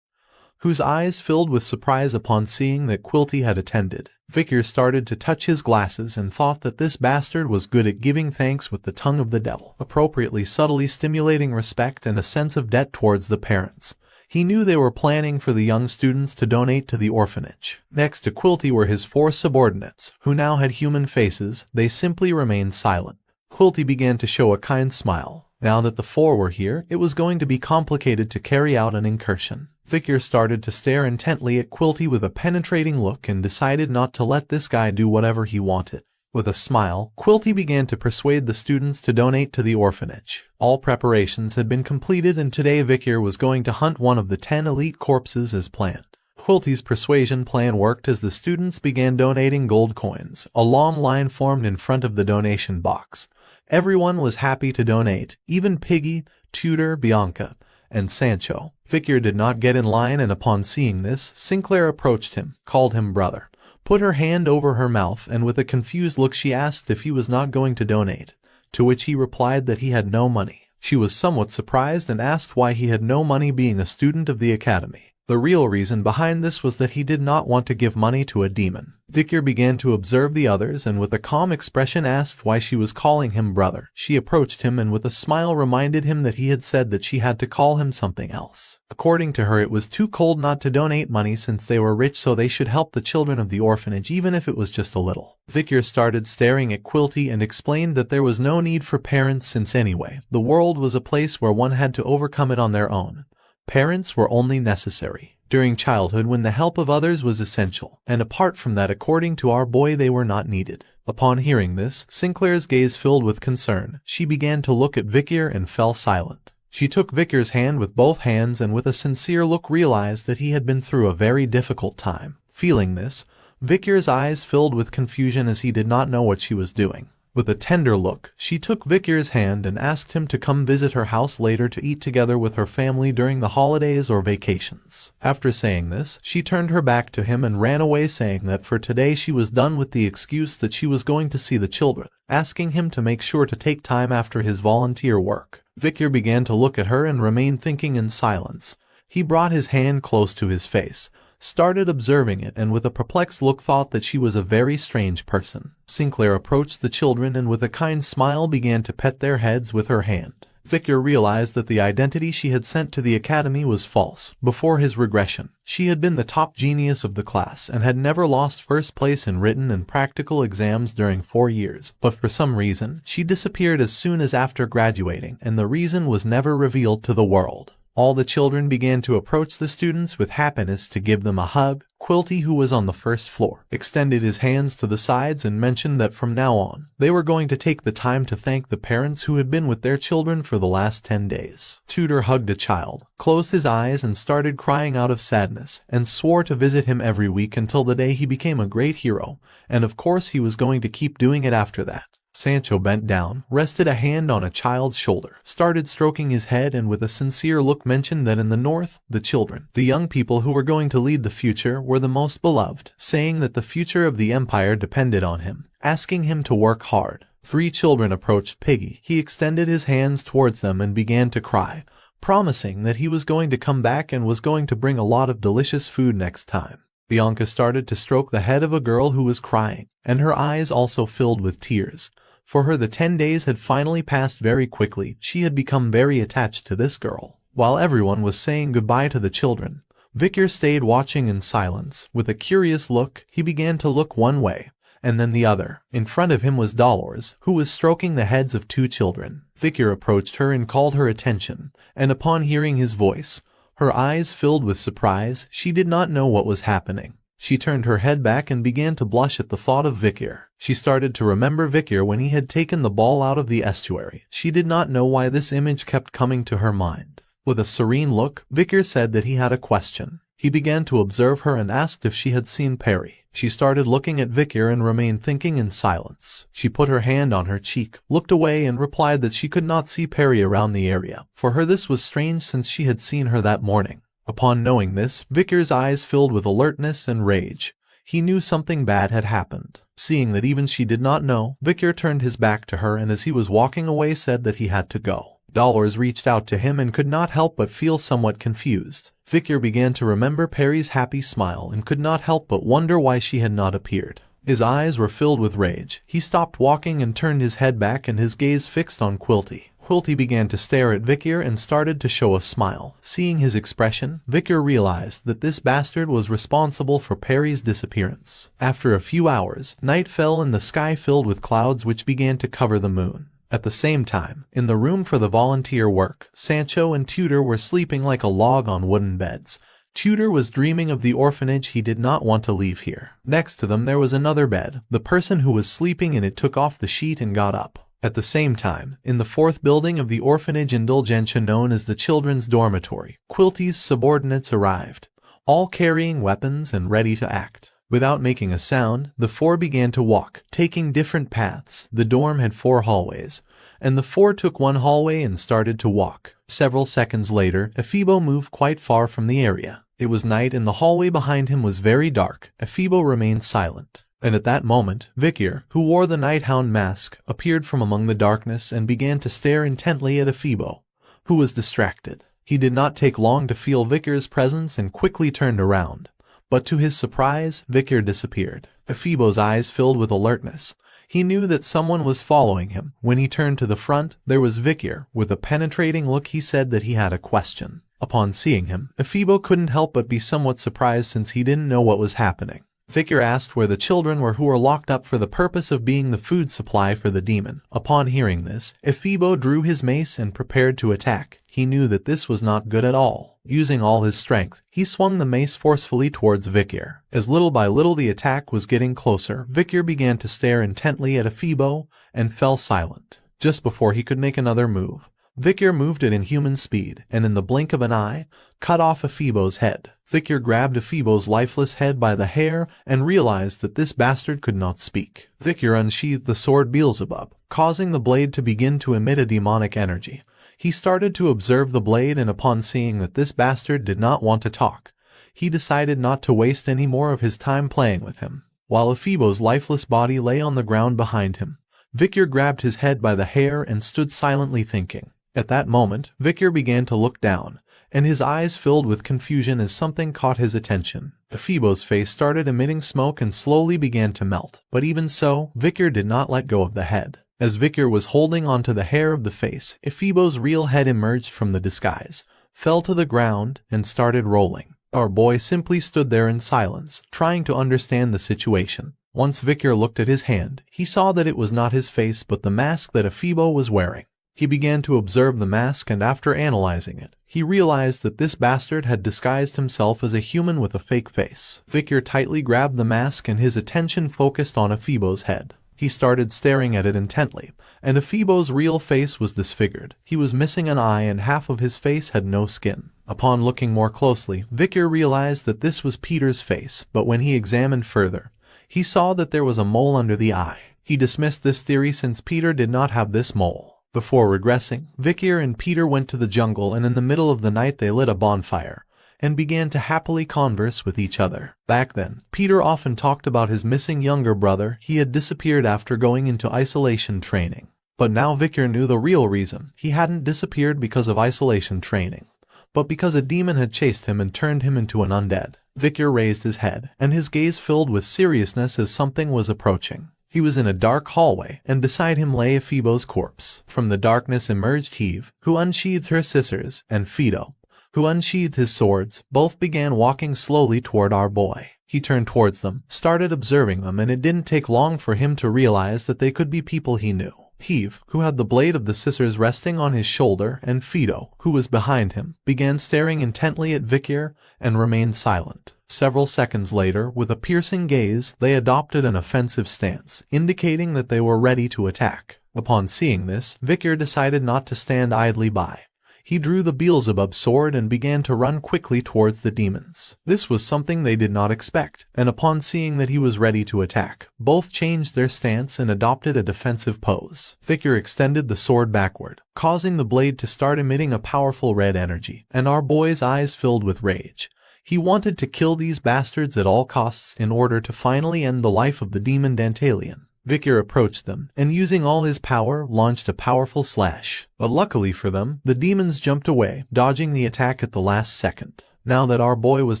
whose eyes filled with surprise upon seeing that Quilty had attended. Victor started to touch his glasses and thought that this bastard was good at giving thanks with the tongue of the devil, appropriately subtly stimulating respect and a sense of debt towards the parents. He knew they were planning for the young students to donate to the orphanage. Next to Quilty were his 4 subordinates, who now had human faces. They simply remained silent. Quilty began to show a kind smile. Now that the 4 were here, it was going to be complicated to carry out an incursion. Victor started to stare intently at Quilty with a penetrating look and decided not to let this guy do whatever he wanted. With a smile, Quilty began to persuade the students to donate to the orphanage. All preparations had been completed and today Victor was going to hunt one of the 10 elite corpses as planned. Quilty's persuasion plan worked as the students began donating gold coins. A long line formed in front of the donation box. Everyone was happy to donate, even Piggy, Tudor, Bianca, and Sancho. Victor did not get in line, and upon seeing this, Sinclair approached him, called him brother, put her hand over her mouth, and with a confused look she asked if he was not going to donate, to which he replied that he had no money. She was somewhat surprised and asked why he had no money being a student of the academy. The real reason behind this was that he did not want to give money to a demon. Victor began to observe the others and with a calm expression asked why she was calling him brother. She approached him and with a smile reminded him that he had said that she had to call him something else. According to her, it was too cold not to donate money since they were rich, so they should help the children of the orphanage even if it was just a little. Victor started staring at Quilty and explained that there was no need for parents since anyway, the world was a place where one had to overcome it on their own. Parents were only necessary during childhood when the help of others was essential, and apart from that, according to our boy, they were not needed. Upon hearing this, Sinclair's gaze filled with concern. She began to look at Victor and fell silent. She took Victor's hand with both hands and with a sincere look realized that he had been through a very difficult time. Feeling this, Victor's eyes filled with confusion as he did not know what she was doing. With a tender look, she took Victor's hand and asked him to come visit her house later to eat together with her family during the holidays or vacations. After saying this, she turned her back to him and ran away, saying that for today she was done, with the excuse that she was going to see the children, asking him to make sure to take time after his volunteer work. Victor began to look at her and remained thinking in silence. He brought his hand close to his face, started observing it, and with a perplexed look thought that she was a very strange person. Sinclair approached the children and with a kind smile began to pet their heads with her hand. Victor realized that the identity she had sent to the academy was false. Before his regression, she had been the top genius of the class and had never lost first place in written and practical exams during 4 years, but for some reason, she disappeared as soon as after graduating, and the reason was never revealed to the world. All the children began to approach the students with happiness to give them a hug. Quilty, who was on the first floor, extended his hands to the sides and mentioned that from now on, they were going to take the time to thank the parents who had been with their children for the last 10 days. Tudor hugged a child, closed his eyes and started crying out of sadness, and swore to visit him every week until the day he became a great hero, and of course he was going to keep doing it after that. Sancho bent down, rested a hand on a child's shoulder, started stroking his head, and with a sincere look mentioned that in the north, the children, the young people who were going to lead the future, were the most beloved, saying that the future of the empire depended on him, asking him to work hard. 3 children approached Piggy. He extended his hands towards them and began to cry, promising that he was going to come back and was going to bring a lot of delicious food next time. Bianca started to stroke the head of a girl who was crying, and her eyes also filled with tears. For her, the 10 days had finally passed very quickly. She had become very attached to this girl. While everyone was saying goodbye to the children, Victor stayed watching in silence. With a curious look, he began to look one way, and then the other. In front of him was Dolores, who was stroking the heads of 2 children. Victor approached her and called her attention, and upon hearing his voice, her eyes filled with surprise. She did not know what was happening. She turned her head back and began to blush at the thought of Victor. She started to remember Victor when he had taken the ball out of the estuary. She did not know why this image kept coming to her mind. With a serene look, Victor said that he had a question. He began to observe her and asked if she had seen Perry. She started looking at Victor and remained thinking in silence. She put her hand on her cheek, looked away and replied that she could not see Perry around the area. For her this was strange since she had seen her that morning. Upon knowing this, Victor's eyes filled with alertness and rage. He knew something bad had happened. Seeing that even she did not know, Victor turned his back to her and as he was walking away said that he had to go. Dolores reached out to him and could not help but feel somewhat confused. Victor began to remember Perry's happy smile and could not help but wonder why she had not appeared. His eyes were filled with rage. He stopped walking and turned his head back and his gaze fixed on Quilty. Quilty began to stare at Vikir and started to show a smile. Seeing his expression, Vikir realized that this bastard was responsible for Perry's disappearance. After a few hours, night fell and the sky filled with clouds which began to cover the moon. At the same time, in the room for the volunteer work, Sancho and Tudor were sleeping like a log on wooden beds. Tudor was dreaming of the orphanage. He did not want to leave here. Next to them there was another bed. The person who was sleeping in it took off the sheet and got up. At the same time, in the fourth building of the orphanage Indulgentia known as the children's dormitory, Quilty's subordinates arrived, all carrying weapons and ready to act. Without making a sound, the four began to walk, taking different paths. The dorm had 4 hallways, and the four took one hallway and started to walk. Several seconds later, Ephibo moved quite far from the area. It was night and the hallway behind him was very dark. Ephibo remained silent. And at that moment, Vikir, who wore the Night Hound mask, appeared from among the darkness and began to stare intently at Ephibo, who was distracted. He did not take long to feel Vikir's presence and quickly turned around. But to his surprise, Vikir disappeared. Ephibo's eyes filled with alertness. He knew that someone was following him. When he turned to the front, there was Vikir. With a penetrating look he said that he had a question. Upon seeing him, Ephibo couldn't help but be somewhat surprised since he didn't know what was happening. Vikir asked where the children were who were locked up for the purpose of being the food supply for the demon. Upon hearing this, Ephibo drew his mace and prepared to attack. He knew that this was not good at all. Using all his strength, he swung the mace forcefully towards Vikir. As little by little the attack was getting closer, Vikir began to stare intently at Ephibo and fell silent. Just before he could make another move, Vikir moved at inhuman speed, and in the blink of an eye, cut off Ephibo's head. Vikir grabbed Ephibo's lifeless head by the hair and realized that this bastard could not speak. Vikir unsheathed the sword Beelzebub, causing the blade to begin to emit a demonic energy. He started to observe the blade, and upon seeing that this bastard did not want to talk, he decided not to waste any more of his time playing with him. While Ephibo's lifeless body lay on the ground behind him, Vikir grabbed his head by the hair and stood silently thinking. At that moment, Vikir began to look down, and his eyes filled with confusion as something caught his attention. Ephibo's face started emitting smoke and slowly began to melt. But even so, Vikir did not let go of the head. As Vikir was holding onto the hair of the face, Ephibo's real head emerged from the disguise, fell to the ground, and started rolling. Our boy simply stood there in silence, trying to understand the situation. Once Vikir looked at his hand, he saw that it was not his face but the mask that Ephibo was wearing. He began to observe the mask, and after analyzing it, he realized that this bastard had disguised himself as a human with a fake face. Vikir tightly grabbed the mask and his attention focused on Ephibo's head. He started staring at it intently, and Ephibo's real face was disfigured. He was missing an eye and half of his face had no skin. Upon looking more closely, Vikir realized that this was Peter's face, but when he examined further, he saw that there was a mole under the eye. He dismissed this theory since Peter did not have this mole. Before regressing, Vikir and Peter went to the jungle, and in the middle of the night they lit a bonfire and began to happily converse with each other. Back then, Peter often talked about his missing younger brother. He had disappeared after going into isolation training. But now Vikir knew the real reason. He hadn't disappeared because of isolation training, but because a demon had chased him and turned him into an undead. Vikir raised his head, and his gaze filled with seriousness as something was approaching. He was in a dark hallway, and beside him lay Ephibo's corpse. From the darkness emerged Heave, who unsheathed her scissors, and Fido, who unsheathed his swords. Both began walking slowly toward our boy. He turned towards them, started observing them, and it didn't take long for him to realize that they could be people he knew. Heave, who had the blade of the scissors resting on his shoulder, and Fido, who was behind him, began staring intently at Vikir and remained silent. Several seconds later, with a piercing gaze, they adopted an offensive stance, indicating that they were ready to attack. Upon seeing this, Vikir decided not to stand idly by. He drew the Beelzebub sword and began to run quickly towards the demons. This was something they did not expect, and upon seeing that he was ready to attack, both changed their stance and adopted a defensive pose. Vikir extended the sword backward, causing the blade to start emitting a powerful red energy, and our boy's eyes filled with rage. He wanted to kill these bastards at all costs in order to finally end the life of the demon Dantalion. Vikir approached them, and using all his power, launched a powerful slash. But luckily for them, the demons jumped away, dodging the attack at the last second. Now that our boy was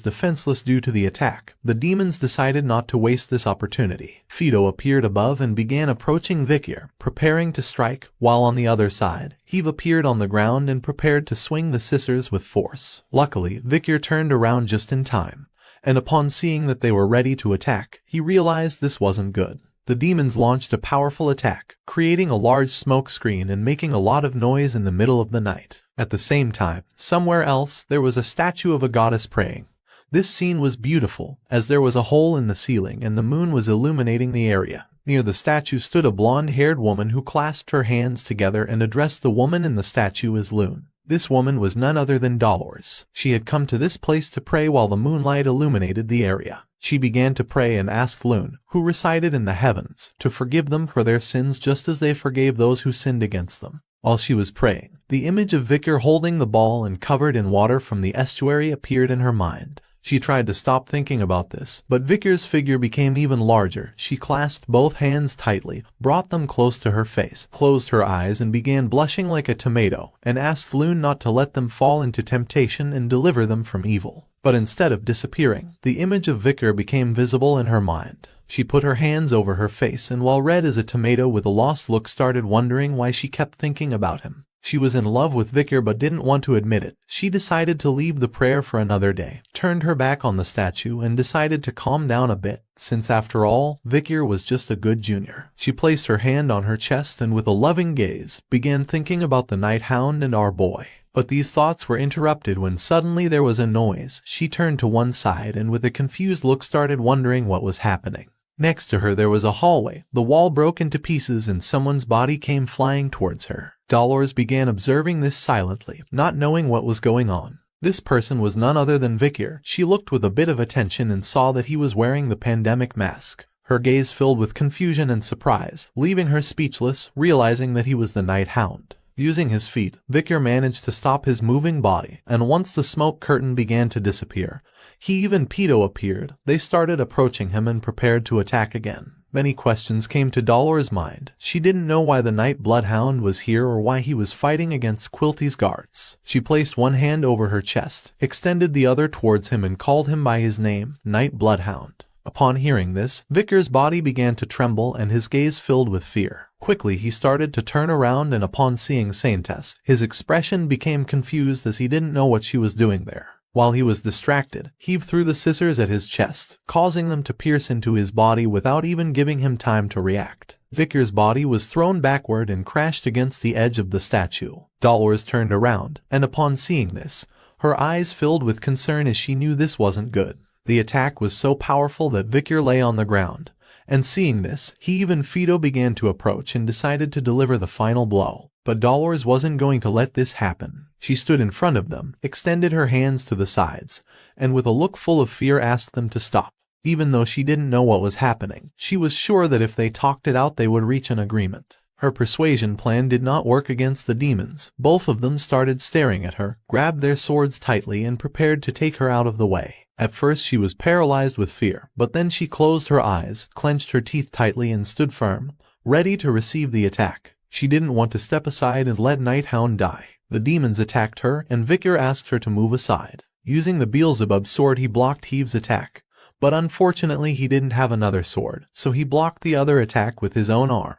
defenseless due to the attack, the demons decided not to waste this opportunity. Fido appeared above and began approaching Vikir, preparing to strike, while on the other side, Heave appeared on the ground and prepared to swing the scissors with force. Luckily, Vikir turned around just in time, and upon seeing that they were ready to attack, he realized this wasn't good. The demons launched a powerful attack, creating a large smoke screen and making a lot of noise in the middle of the night. At the same time, somewhere else, there was a statue of a goddess praying. This scene was beautiful, as there was a hole in the ceiling and the moon was illuminating the area. Near the statue stood a blonde-haired woman who clasped her hands together and addressed the woman in the statue as Loon. This woman was none other than Dolores. She had come to this place to pray while the moonlight illuminated the area. She began to pray and asked Loon, who resided in the heavens, to forgive them for their sins just as they forgave those who sinned against them. While she was praying, the image of Vikir holding the ball and covered in water from the estuary appeared in her mind. She tried to stop thinking about this, but Vikir's figure became even larger. She clasped both hands tightly, brought them close to her face, closed her eyes and began blushing like a tomato, and asked Loon not to let them fall into temptation and deliver them from evil. But instead of disappearing, the image of Vikir became visible in her mind. She put her hands over her face and while red as a tomato with a lost look started wondering why she kept thinking about him. She was in love with Vikir but didn't want to admit it. She decided to leave the prayer for another day, turned her back on the statue and decided to calm down a bit, since after all, Vikir was just a good junior. She placed her hand on her chest and with a loving gaze, began thinking about the night hound and our boy. But these thoughts were interrupted when suddenly there was a noise. She turned to one side and with a confused look started wondering what was happening. Next to her there was a hallway. The wall broke into pieces and someone's body came flying towards her. Dolores began observing this silently, not knowing what was going on. This person was none other than Vikir. She looked with a bit of attention and saw that he was wearing the pandemic mask. Her gaze filled with confusion and surprise, leaving her speechless, realizing that he was the night hound. Using his feet, Vikir managed to stop his moving body, and once the smoke curtain began to disappear, Heave and Pedo appeared. They started approaching him and prepared to attack again. Many questions came to Dolores' mind. She didn't know why the Night Bloodhound was here or why he was fighting against Quilty's guards. She placed one hand over her chest, extended the other towards him and called him by his name, Night Bloodhound. Upon hearing this, Vikir's body began to tremble and his gaze filled with fear. Quickly he started to turn around and upon seeing Saintess, his expression became confused as he didn't know what she was doing there. While he was distracted, Heave threw the scissors at his chest, causing them to pierce into his body without even giving him time to react. Vikir's body was thrown backward and crashed against the edge of the statue. Dolores turned around, and upon seeing this, her eyes filled with concern as she knew this wasn't good. The attack was so powerful that Vikir lay on the ground, and seeing this, Heave and Fido began to approach and decided to deliver the final blow. But Dolores wasn't going to let this happen. She stood in front of them, extended her hands to the sides, and with a look full of fear asked them to stop. Even though she didn't know what was happening, she was sure that if they talked it out they would reach an agreement. Her persuasion plan did not work against the demons. Both of them started staring at her, grabbed their swords tightly and prepared to take her out of the way. At first she was paralyzed with fear, but then she closed her eyes, clenched her teeth tightly and stood firm, ready to receive the attack. She didn't want to step aside and let Night Hound die. The demons attacked her and Vikir asked her to move aside. Using the Beelzebub sword he blocked Heave's attack, but unfortunately he didn't have another sword, so he blocked the other attack with his own arm,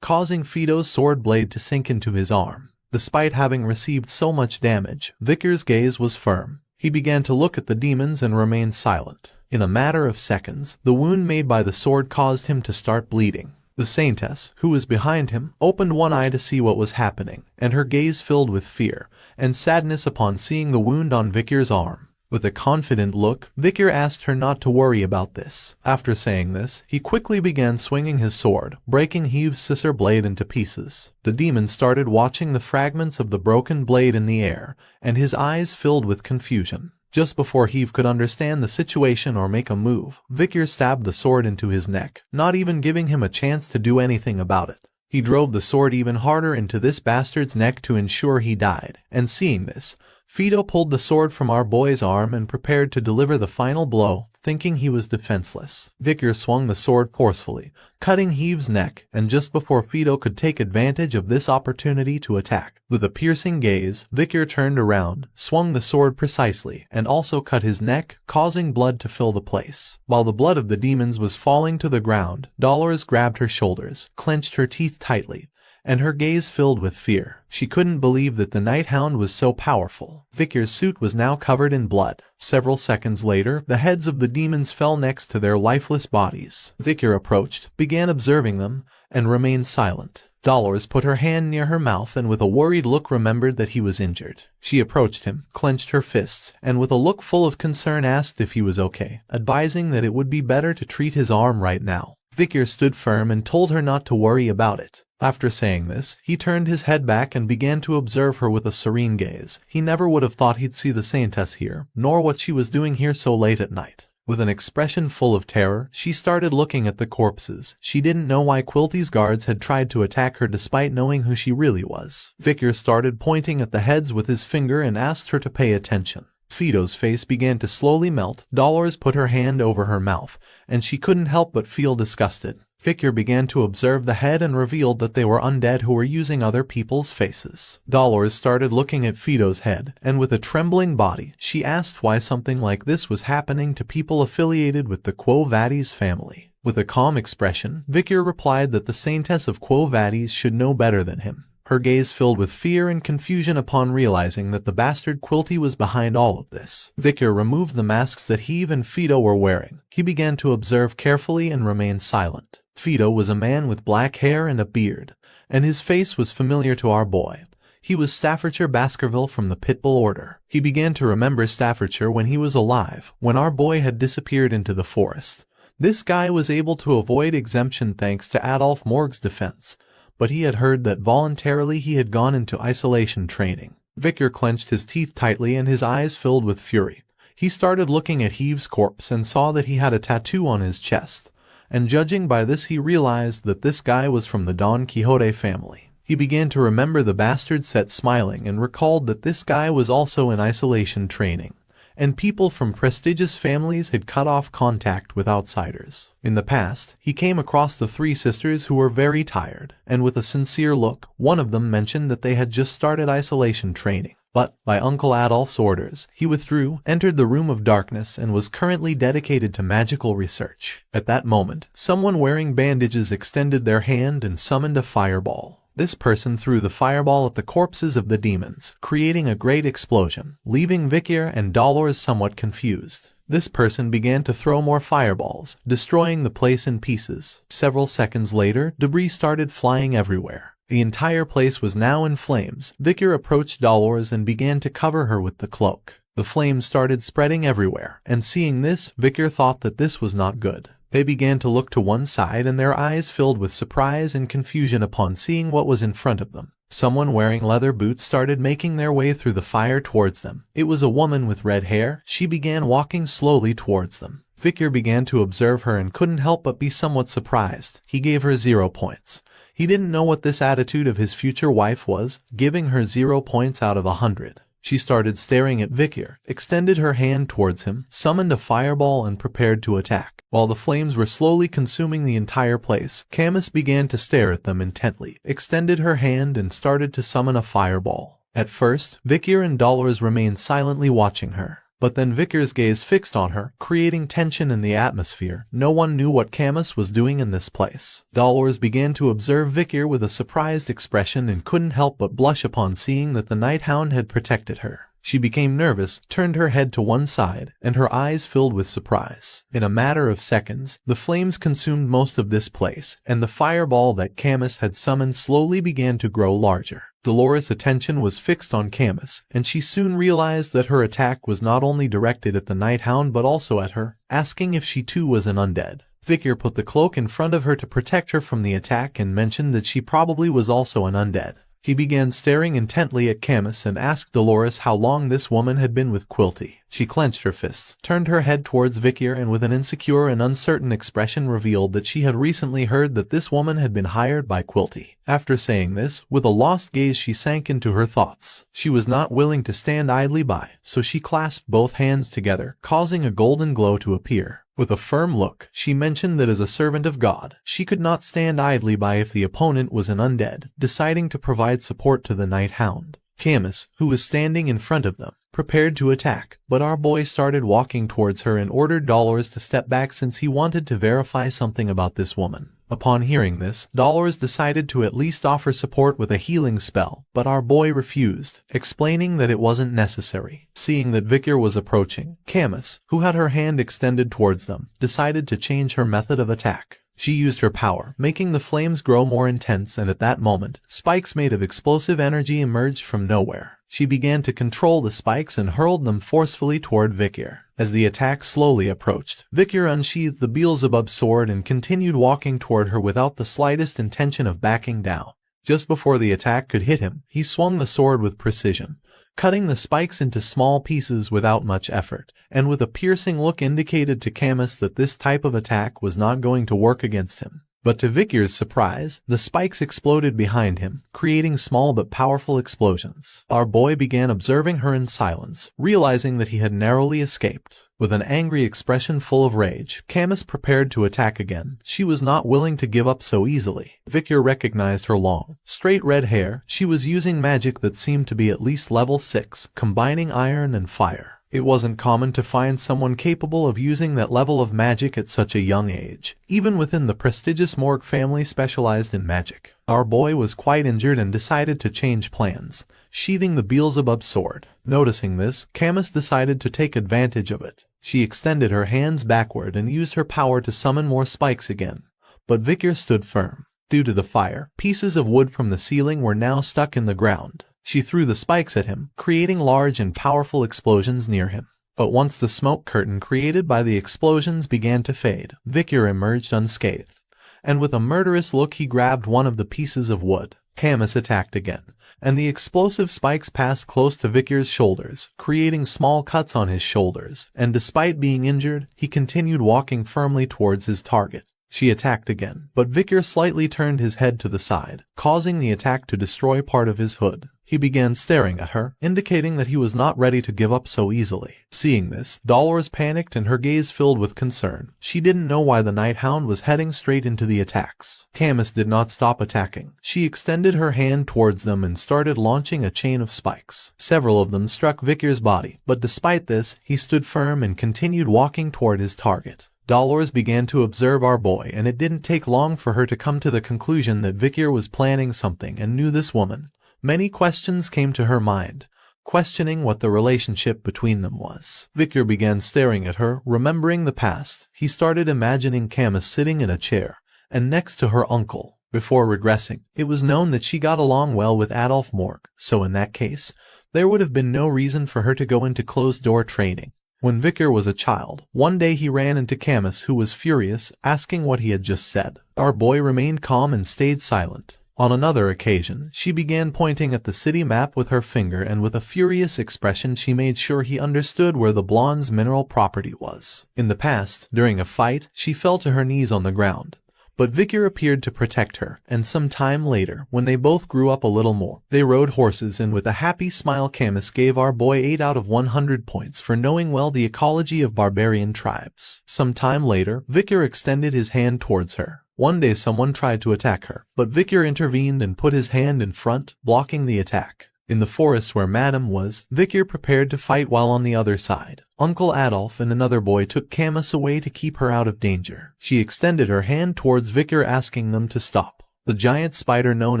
causing Fido's sword blade to sink into his arm. Despite having received so much damage, Vikir's gaze was firm. He began to look at the demons and remained silent. In a matter of seconds, the wound made by the sword caused him to start bleeding. The Saintess, who was behind him, opened one eye to see what was happening, and her gaze filled with fear and sadness upon seeing the wound on Vikir's arm. With a confident look, Vikir asked her not to worry about this. After saying this, he quickly began swinging his sword, breaking Heave's scissor blade into pieces. The demon started watching the fragments of the broken blade in the air, and his eyes filled with confusion. Just before Heave could understand the situation or make a move, Vikir stabbed the sword into his neck, not even giving him a chance to do anything about it. He drove the sword even harder into this bastard's neck to ensure he died, and seeing this, Fido pulled the sword from our boy's arm and prepared to deliver the final blow. thinking he was defenseless. Vicar swung the sword forcefully, cutting Heave's neck, and just before Fido could take advantage of this opportunity to attack, with a piercing gaze, Vicar turned around, swung the sword precisely, and also cut his neck, causing blood to fill the place. While the blood of the demons was falling to the ground, Dolores grabbed her shoulders, clenched her teeth tightly, and her gaze filled with fear. She couldn't believe that the Night Hound was so powerful. Vicar's suit was now covered in blood. Several seconds later, the heads of the demons fell next to their lifeless bodies. Vicar approached, began observing them, and remained silent. Dolores put her hand near her mouth and with a worried look remembered that he was injured. She approached him, clenched her fists, and with a look full of concern asked if he was okay, advising that it would be better to treat his arm right now. Vicar stood firm and told her not to worry about it. After saying this, he turned his head back and began to observe her with a serene gaze. He never would have thought he'd see the Saintess here, nor what she was doing here so late at night. With an expression full of terror, she started looking at the corpses. She didn't know why Quilty's guards had tried to attack her despite knowing who she really was. Vicar started pointing at the heads with his finger and asked her to pay attention. Fido's face began to slowly melt. Dolores put her hand over her mouth, and she couldn't help but feel disgusted. Vicar began to observe the head and revealed that they were undead who were using other people's faces. Dolores started looking at Fido's head, and with a trembling body, she asked why something like this was happening to people affiliated with the Quo Vadis family. With a calm expression, Vicar replied that the Saintess of Quo Vadis should know better than him. Her gaze filled with fear and confusion upon realizing that the bastard Quilty was behind all of this. Vicar removed the masks that Heave and Fido were wearing. He began to observe carefully and remained silent. Fido was a man with black hair and a beard, and his face was familiar to our boy. He was Staffordshire Baskerville from the Pitbull Order. He began to remember Staffordshire when he was alive, when our boy had disappeared into the forest. This guy was able to avoid exemption thanks to Adolf Morg's defense, but he had heard that voluntarily he had gone into isolation training. Vicar clenched his teeth tightly and his eyes filled with fury. He started looking at Heave's corpse and saw that he had a tattoo on his chest, and judging by this he realized that this guy was from the Don Quixote family. He began to remember the bastard set smiling and recalled that this guy was also in isolation training, and people from prestigious families had cut off contact with outsiders. In the past, he came across the three sisters who were very tired, and with a sincere look, one of them mentioned that they had just started isolation training. But, by Uncle Adolf's orders, he withdrew, entered the room of darkness, and was currently dedicated to magical research. At that moment, someone wearing bandages extended their hand and summoned a fireball. This person threw the fireball at the corpses of the demons, creating a great explosion, leaving Vicar and Dolores somewhat confused. This person began to throw more fireballs, destroying the place in pieces. Several seconds later, debris started flying everywhere. The entire place was now in flames. Vicar approached Dolores and began to cover her with the cloak. The flames started spreading everywhere, and seeing this, Vicar thought that this was not good. They began to look to one side and their eyes filled with surprise and confusion upon seeing what was in front of them. Someone wearing leather boots started making their way through the fire towards them. It was a woman with red hair. She began walking slowly towards them. Vicar began to observe her and couldn't help but be somewhat surprised. He gave her 0 points. He didn't know what this attitude of his future wife was, giving her 0 points out of 100. She started staring at Vicar, extended her hand towards him, summoned a fireball and prepared to attack. While the flames were slowly consuming the entire place, Camus began to stare at them intently, extended her hand and started to summon a fireball. At first, Vicar and Dolores remained silently watching her. But then Vicar's gaze fixed on her, creating tension in the atmosphere. No one knew what Camus was doing in this place. Dolores began to observe Vicar with a surprised expression and couldn't help but blush upon seeing that the Night Hound had protected her. She became nervous, turned her head to one side, and her eyes filled with surprise. In a matter of seconds, the flames consumed most of this place, and the fireball that Camus had summoned slowly began to grow larger. Dolores' attention was fixed on Camus, and she soon realized that her attack was not only directed at the Night Hound but also at her, asking if she too was an undead. Vicar put the cloak in front of her to protect her from the attack and mentioned that she probably was also an undead. He began staring intently at Camus and asked Dolores how long this woman had been with Quilty. She clenched her fists, turned her head towards Victor, and with an insecure and uncertain expression revealed that she had recently heard that this woman had been hired by Quilty. After saying this, with a lost gaze she sank into her thoughts. She was not willing to stand idly by, so she clasped both hands together, causing a golden glow to appear. With a firm look, she mentioned that as a servant of God, she could not stand idly by if the opponent was an undead, deciding to provide support to the Night Hound. Camus, who was standing in front of them, prepared to attack, but our boy started walking towards her and ordered Dolores to step back since he wanted to verify something about this woman. Upon hearing this, Dolores decided to at least offer support with a healing spell, but our boy refused, explaining that it wasn't necessary. Seeing that Victor was approaching, Camus, who had her hand extended towards them, decided to change her method of attack. She used her power, making the flames grow more intense, and at that moment, spikes made of explosive energy emerged from nowhere. She began to control the spikes and hurled them forcefully toward Victor. As the attack slowly approached, Victor unsheathed the Beelzebub sword and continued walking toward her without the slightest intention of backing down. Just before the attack could hit him, he swung the sword with precision, cutting the spikes into small pieces without much effort, and with a piercing look indicated to Camus that this type of attack was not going to work against him. But to Victor's surprise, the spikes exploded behind him, creating small but powerful explosions. Our boy began observing her in silence, realizing that he had narrowly escaped. With an angry expression full of rage, Camus prepared to attack again. She was not willing to give up so easily. Victor recognized her long, straight red hair. She was using magic that seemed to be at least level 6, combining iron and fire. It wasn't common to find someone capable of using that level of magic at such a young age, even within the prestigious Morg family specialized in magic. Our boy was quite injured and decided to change plans, sheathing the Beelzebub sword. Noticing this, Camus decided to take advantage of it. She extended her hands backward and used her power to summon more spikes again. But Victor stood firm. Due to the fire, pieces of wood from the ceiling were now stuck in the ground. She threw the spikes at him, creating large and powerful explosions near him. But once the smoke curtain created by the explosions began to fade, Victor emerged unscathed. And with a murderous look he grabbed one of the pieces of wood. Camus attacked again, and the explosive spikes passed close to Victor's shoulders, creating small cuts on his shoulders, and despite being injured, he continued walking firmly towards his target. She attacked again, but Victor slightly turned his head to the side, causing the attack to destroy part of his hood. He began staring at her, indicating that he was not ready to give up so easily. Seeing this, Dolores panicked and her gaze filled with concern. She didn't know why the Night Hound was heading straight into the attacks. Camus did not stop attacking. She extended her hand towards them and started launching a chain of spikes. Several of them struck Victor's body, but despite this, he stood firm and continued walking toward his target. Dolores began to observe our boy, and it didn't take long for her to come to the conclusion that Victor was planning something and knew this woman. Many questions came to her mind, questioning what the relationship between them was. Victor began staring at her, remembering the past. He started imagining Camus sitting in a chair, and next to her uncle. Before regressing, it was known that she got along well with Adolf Morg, so in that case, there would have been no reason for her to go into closed-door training. When Victor was a child, one day he ran into Camus, who was furious, asking what he had just said. Our boy remained calm and stayed silent. On another occasion, she began pointing at the city map with her finger, and with a furious expression she made sure he understood where the blonde's mineral property was. In the past, during a fight, she fell to her knees on the ground. But Victor appeared to protect her, and some time later, when they both grew up a little more, they rode horses, and with a happy smile Camus gave our boy 8 out of 100 points for knowing well the ecology of barbarian tribes. Some time later, Victor extended his hand towards her. One day someone tried to attack her, but Victor intervened and put his hand in front, blocking the attack. In the forest where Madame was, Victor prepared to fight, while on the other side, Uncle Adolf and another boy took Camus away to keep her out of danger. She extended her hand towards Victor, asking them to stop. The giant spider known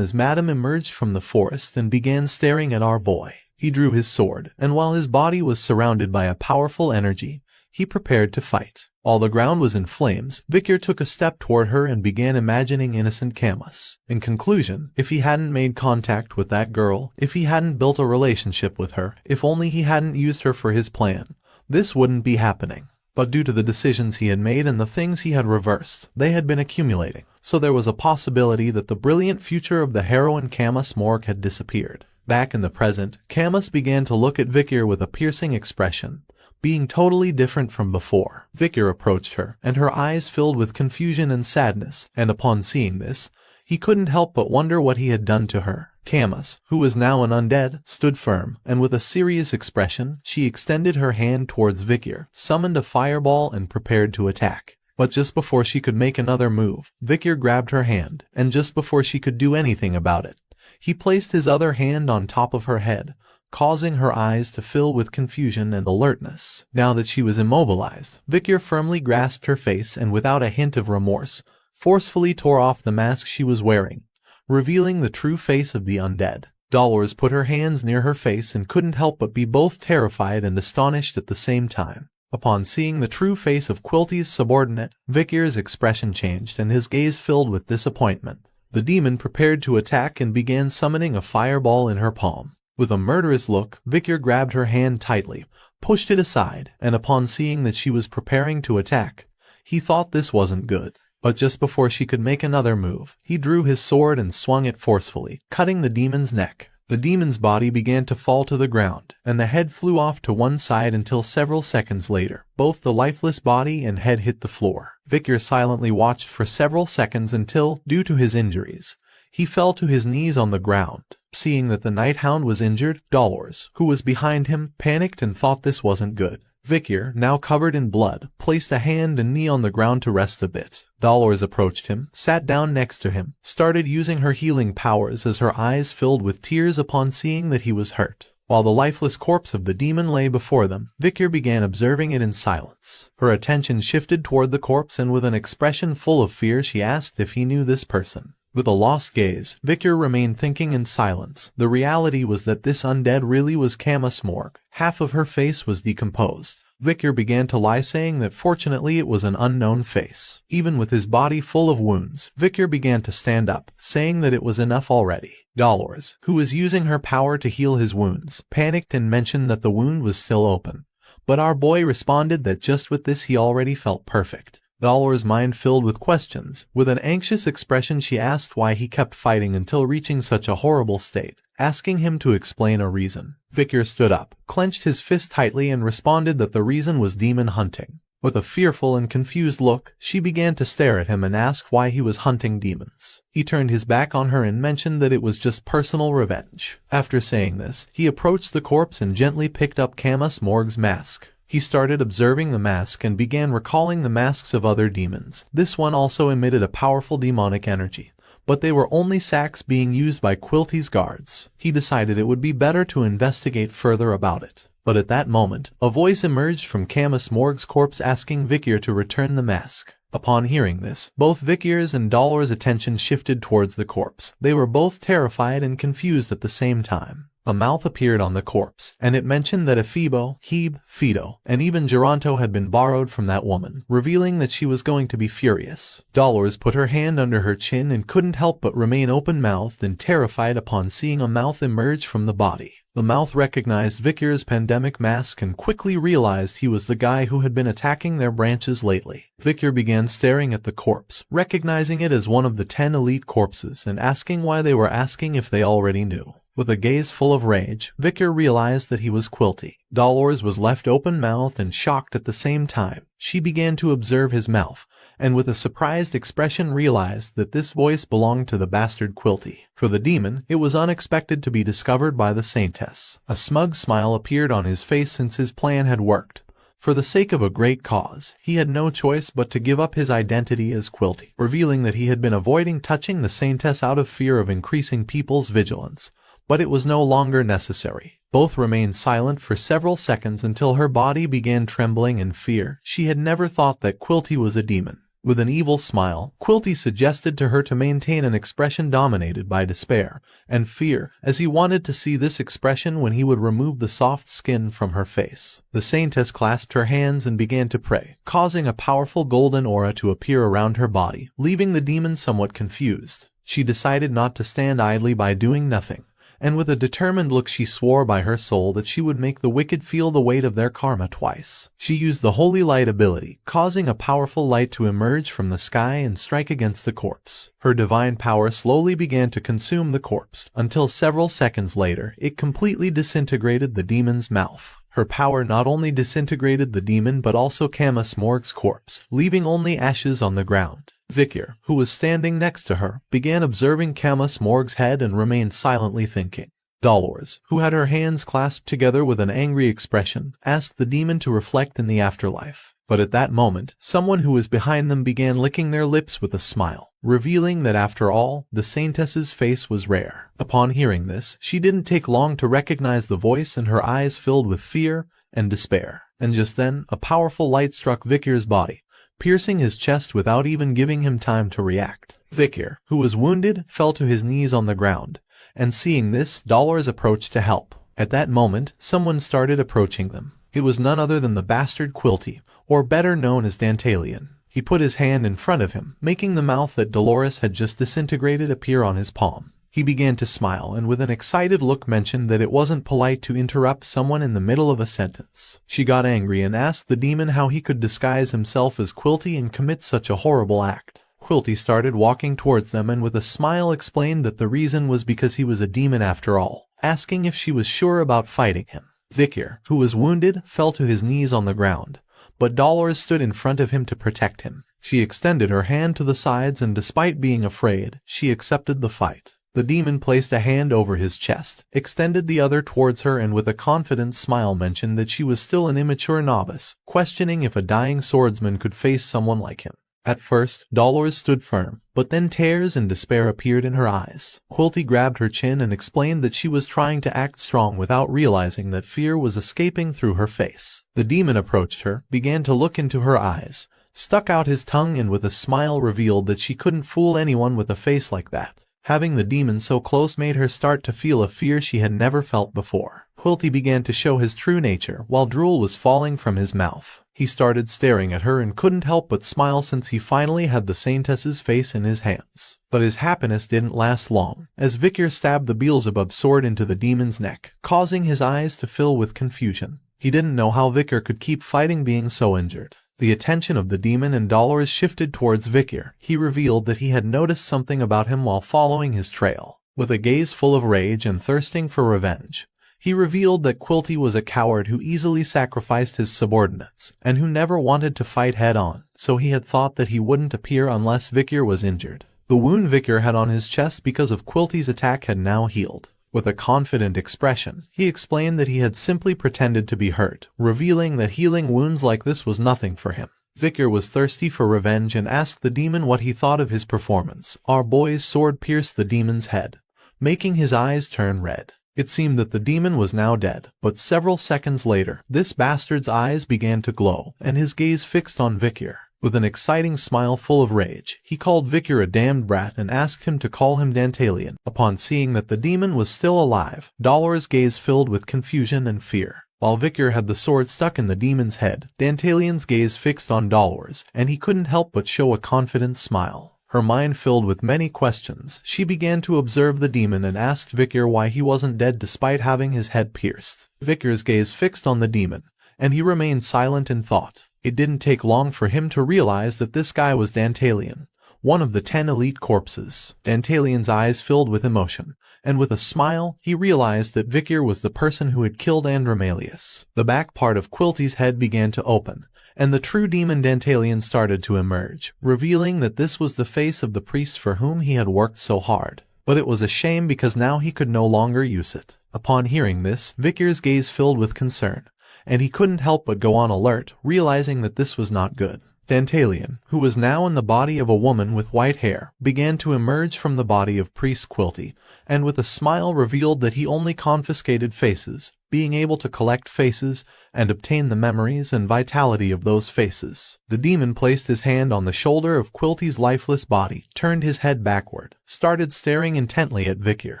as Madame emerged from the forest and began staring at our boy. He drew his sword, and while his body was surrounded by a powerful energy, he prepared to fight. While the ground was in flames, Victor took a step toward her and began imagining innocent Camus. In conclusion, if he hadn't made contact with that girl, if he hadn't built a relationship with her, if only he hadn't used her for his plan, this wouldn't be happening. But due to the decisions he had made and the things he had reversed, they had been accumulating. so there was a possibility that the brilliant future of the heroine Camus Morgue had disappeared. Back in the present, Camus began to look at Victor with a piercing expression, being totally different from before. Victor approached her, and her eyes filled with confusion and sadness, and upon seeing this, he couldn't help but wonder what he had done to her. Camus, who was now an undead, stood firm, and with a serious expression, she extended her hand towards Victor, summoned a fireball and prepared to attack. But just before she could make another move, Victor grabbed her hand, and just before she could do anything about it, he placed his other hand on top of her head, causing her eyes to fill with confusion and alertness. Now that she was immobilized, Victor firmly grasped her face and without a hint of remorse, forcefully tore off the mask she was wearing, revealing the true face of the undead. Dolores put her hands near her face and couldn't help but be both terrified and astonished at the same time. Upon seeing the true face of Quilty's subordinate, Victor's expression changed and his gaze filled with disappointment. The demon prepared to attack and began summoning a fireball in her palm. With a murderous look, Victor grabbed her hand tightly, pushed it aside, and upon seeing that she was preparing to attack, he thought this wasn't good. But just before she could make another move, he drew his sword and swung it forcefully, cutting the demon's neck. The demon's body began to fall to the ground, and the head flew off to one side until several seconds later, both the lifeless body and head hit the floor. Victor silently watched for several seconds until, due to his injuries, he fell to his knees on the ground. Seeing that the night hound was injured, Dolores, who was behind him, panicked and thought this wasn't good. Victor, now covered in blood, placed a hand and knee on the ground to rest a bit. Dolores approached him, sat down next to him, started using her healing powers as her eyes filled with tears upon seeing that he was hurt. While the lifeless corpse of the demon lay before them, Victor began observing it in silence. Her attention shifted toward the corpse and with an expression full of fear she asked if he knew this person. With a lost gaze, Victor remained thinking in silence. The reality was that this undead really was Camus Morgue. Half of her face was decomposed. Victor began to lie, saying that fortunately it was an unknown face. Even with his body full of wounds, Victor began to stand up, saying that it was enough already. Dolores, who was using her power to heal his wounds, panicked and mentioned that the wound was still open. But our boy responded that just with this he already felt perfect. Dolores' mind filled with questions. With an anxious expression she asked why he kept fighting until reaching such a horrible state, asking him to explain a reason. Victor stood up, clenched his fist tightly and responded that the reason was demon hunting. With a fearful and confused look, she began to stare at him and ask why he was hunting demons. He turned his back on her and mentioned that it was just personal revenge. After saying this, he approached the corpse and gently picked up Camus Morgue's mask. He started observing the mask and began recalling the masks of other demons. This one also emitted a powerful demonic energy, but they were only sacks being used by Quilty's guards. He decided it would be better to investigate further about it. But at that moment, a voice emerged from Camus Morgue's corpse asking Victor to return the mask. Upon hearing this, both Victor's and Dolores' attention shifted towards the corpse. They were both terrified and confused at the same time. A mouth appeared on the corpse, and it mentioned that Ephebo, Hebe, Fido, and even Geronto had been borrowed from that woman, revealing that she was going to be furious. Dolores put her hand under her chin and couldn't help but remain open-mouthed and terrified upon seeing a mouth emerge from the body. The mouth recognized Victor's pandemic mask and quickly realized he was the guy who had been attacking their branches lately. Victor began staring at the corpse, recognizing it as one of the 10 elite corpses and asking why they were asking if they already knew. With a gaze full of rage, Victor realized that he was Quilty. Dolores was left open-mouthed and shocked at the same time. She began to observe his mouth, and with a surprised expression realized that this voice belonged to the bastard Quilty. For the demon, it was unexpected to be discovered by the Saintess. A smug smile appeared on his face since his plan had worked. For the sake of a great cause, he had no choice but to give up his identity as Quilty, revealing that he had been avoiding touching the Saintess out of fear of increasing people's vigilance. But it was no longer necessary. Both remained silent for several seconds until her body began trembling in fear. She had never thought that Quilty was a demon. With an evil smile, Quilty suggested to her to maintain an expression dominated by despair and fear, as he wanted to see this expression when he would remove the soft skin from her face. The Saintess clasped her hands and began to pray, causing a powerful golden aura to appear around her body, leaving the demon somewhat confused. She decided not to stand idly by doing nothing, and with a determined look she swore by her soul that she would make the wicked feel the weight of their karma twice. She used the Holy Light ability, causing a powerful light to emerge from the sky and strike against the corpse. Her divine power slowly began to consume the corpse, until several seconds later it completely disintegrated the demon's mouth. Her power not only disintegrated the demon but also Camus Morg's corpse, leaving only ashes on the ground. Vikir, who was standing next to her, began observing Camus Morg's head and remained silently thinking. Dolores, who had her hands clasped together with an angry expression, asked the demon to reflect in the afterlife. But at that moment, someone who was behind them began licking their lips with a smile, revealing that after all, the saintess's face was rare. Upon hearing this, she didn't take long to recognize the voice and her eyes filled with fear and despair. And just then, a powerful light struck Vikir's body, piercing his chest without even giving him time to react. Vikir, who was wounded, fell to his knees on the ground, and seeing this, Dolores approached to help. At that moment, someone started approaching them. It was none other than the bastard Quilty, or better known as Dantalion. He put his hand in front of him, making the mouth that Dolores had just disintegrated appear on his palm. He began to smile and with an excited look mentioned that it wasn't polite to interrupt someone in the middle of a sentence. She got angry and asked the demon how he could disguise himself as Quilty and commit such a horrible act. Quilty started walking towards them and with a smile explained that the reason was because he was a demon after all, asking if she was sure about fighting him. Vikir, who was wounded, fell to his knees on the ground, but Dolores stood in front of him to protect him. She extended her hand to the sides and despite being afraid, she accepted the fight. The demon placed a hand over his chest, extended the other towards her and with a confident smile mentioned that she was still an immature novice, questioning if a dying swordsman could face someone like him. At first, Dolores stood firm, but then tears and despair appeared in her eyes. Quilty grabbed her chin and explained that she was trying to act strong without realizing that fear was escaping through her face. The demon approached her, began to look into her eyes, stuck out his tongue and with a smile revealed that she couldn't fool anyone with a face like that. Having the demon so close made her start to feel a fear she had never felt before. Quilty began to show his true nature while drool was falling from his mouth. He started staring at her and couldn't help but smile since he finally had the saintess's face in his hands. But his happiness didn't last long, as Vikir stabbed the Beelzebub sword into the demon's neck, causing his eyes to fill with confusion. He didn't know how Vikir could keep fighting being so injured. The attention of the demon and Dolores shifted towards Vikir. He revealed that he had noticed something about him while following his trail. With a gaze full of rage and thirsting for revenge, he revealed that Quilty was a coward who easily sacrificed his subordinates, and who never wanted to fight head-on, so he had thought that he wouldn't appear unless Vikir was injured. The wound Vikir had on his chest because of Quilty's attack had now healed. With a confident expression, he explained that he had simply pretended to be hurt, revealing that healing wounds like this was nothing for him. Vikir was thirsty for revenge and asked the demon what he thought of his performance. Our boy's sword pierced the demon's head, making his eyes turn red. It seemed that the demon was now dead, but several seconds later, this bastard's eyes began to glow, and his gaze fixed on Vikir. With an exciting smile full of rage, he called Vikir a damned brat and asked him to call him Dantalion. Upon seeing that the demon was still alive, Dolores' gaze filled with confusion and fear. While Vikir had the sword stuck in the demon's head, Dantalion's gaze fixed on Dolores, and he couldn't help but show a confident smile. Her mind filled with many questions, she began to observe the demon and asked Vikir why he wasn't dead despite having his head pierced. Vikir's gaze fixed on the demon, and he remained silent in thought. It didn't take long for him to realize that this guy was Dantalion, one of the 10 elite corpses. Dantalion's eyes filled with emotion, and with a smile, he realized that Vikir was the person who had killed Andromalius. The back part of Quilty's head began to open, and the true demon Dantalion started to emerge, revealing that this was the face of the priest for whom he had worked so hard. But it was a shame because now he could no longer use it. Upon hearing this, Vikir's gaze filled with concern, and he couldn't help but go on alert, realizing that this was not good. Dantalion, who was now in the body of a woman with white hair, began to emerge from the body of priest Quilty, and with a smile revealed that he only confiscated faces, being able to collect faces and obtain the memories and vitality of those faces. The demon placed his hand on the shoulder of Quilty's lifeless body, turned his head backward, started staring intently at Vikir,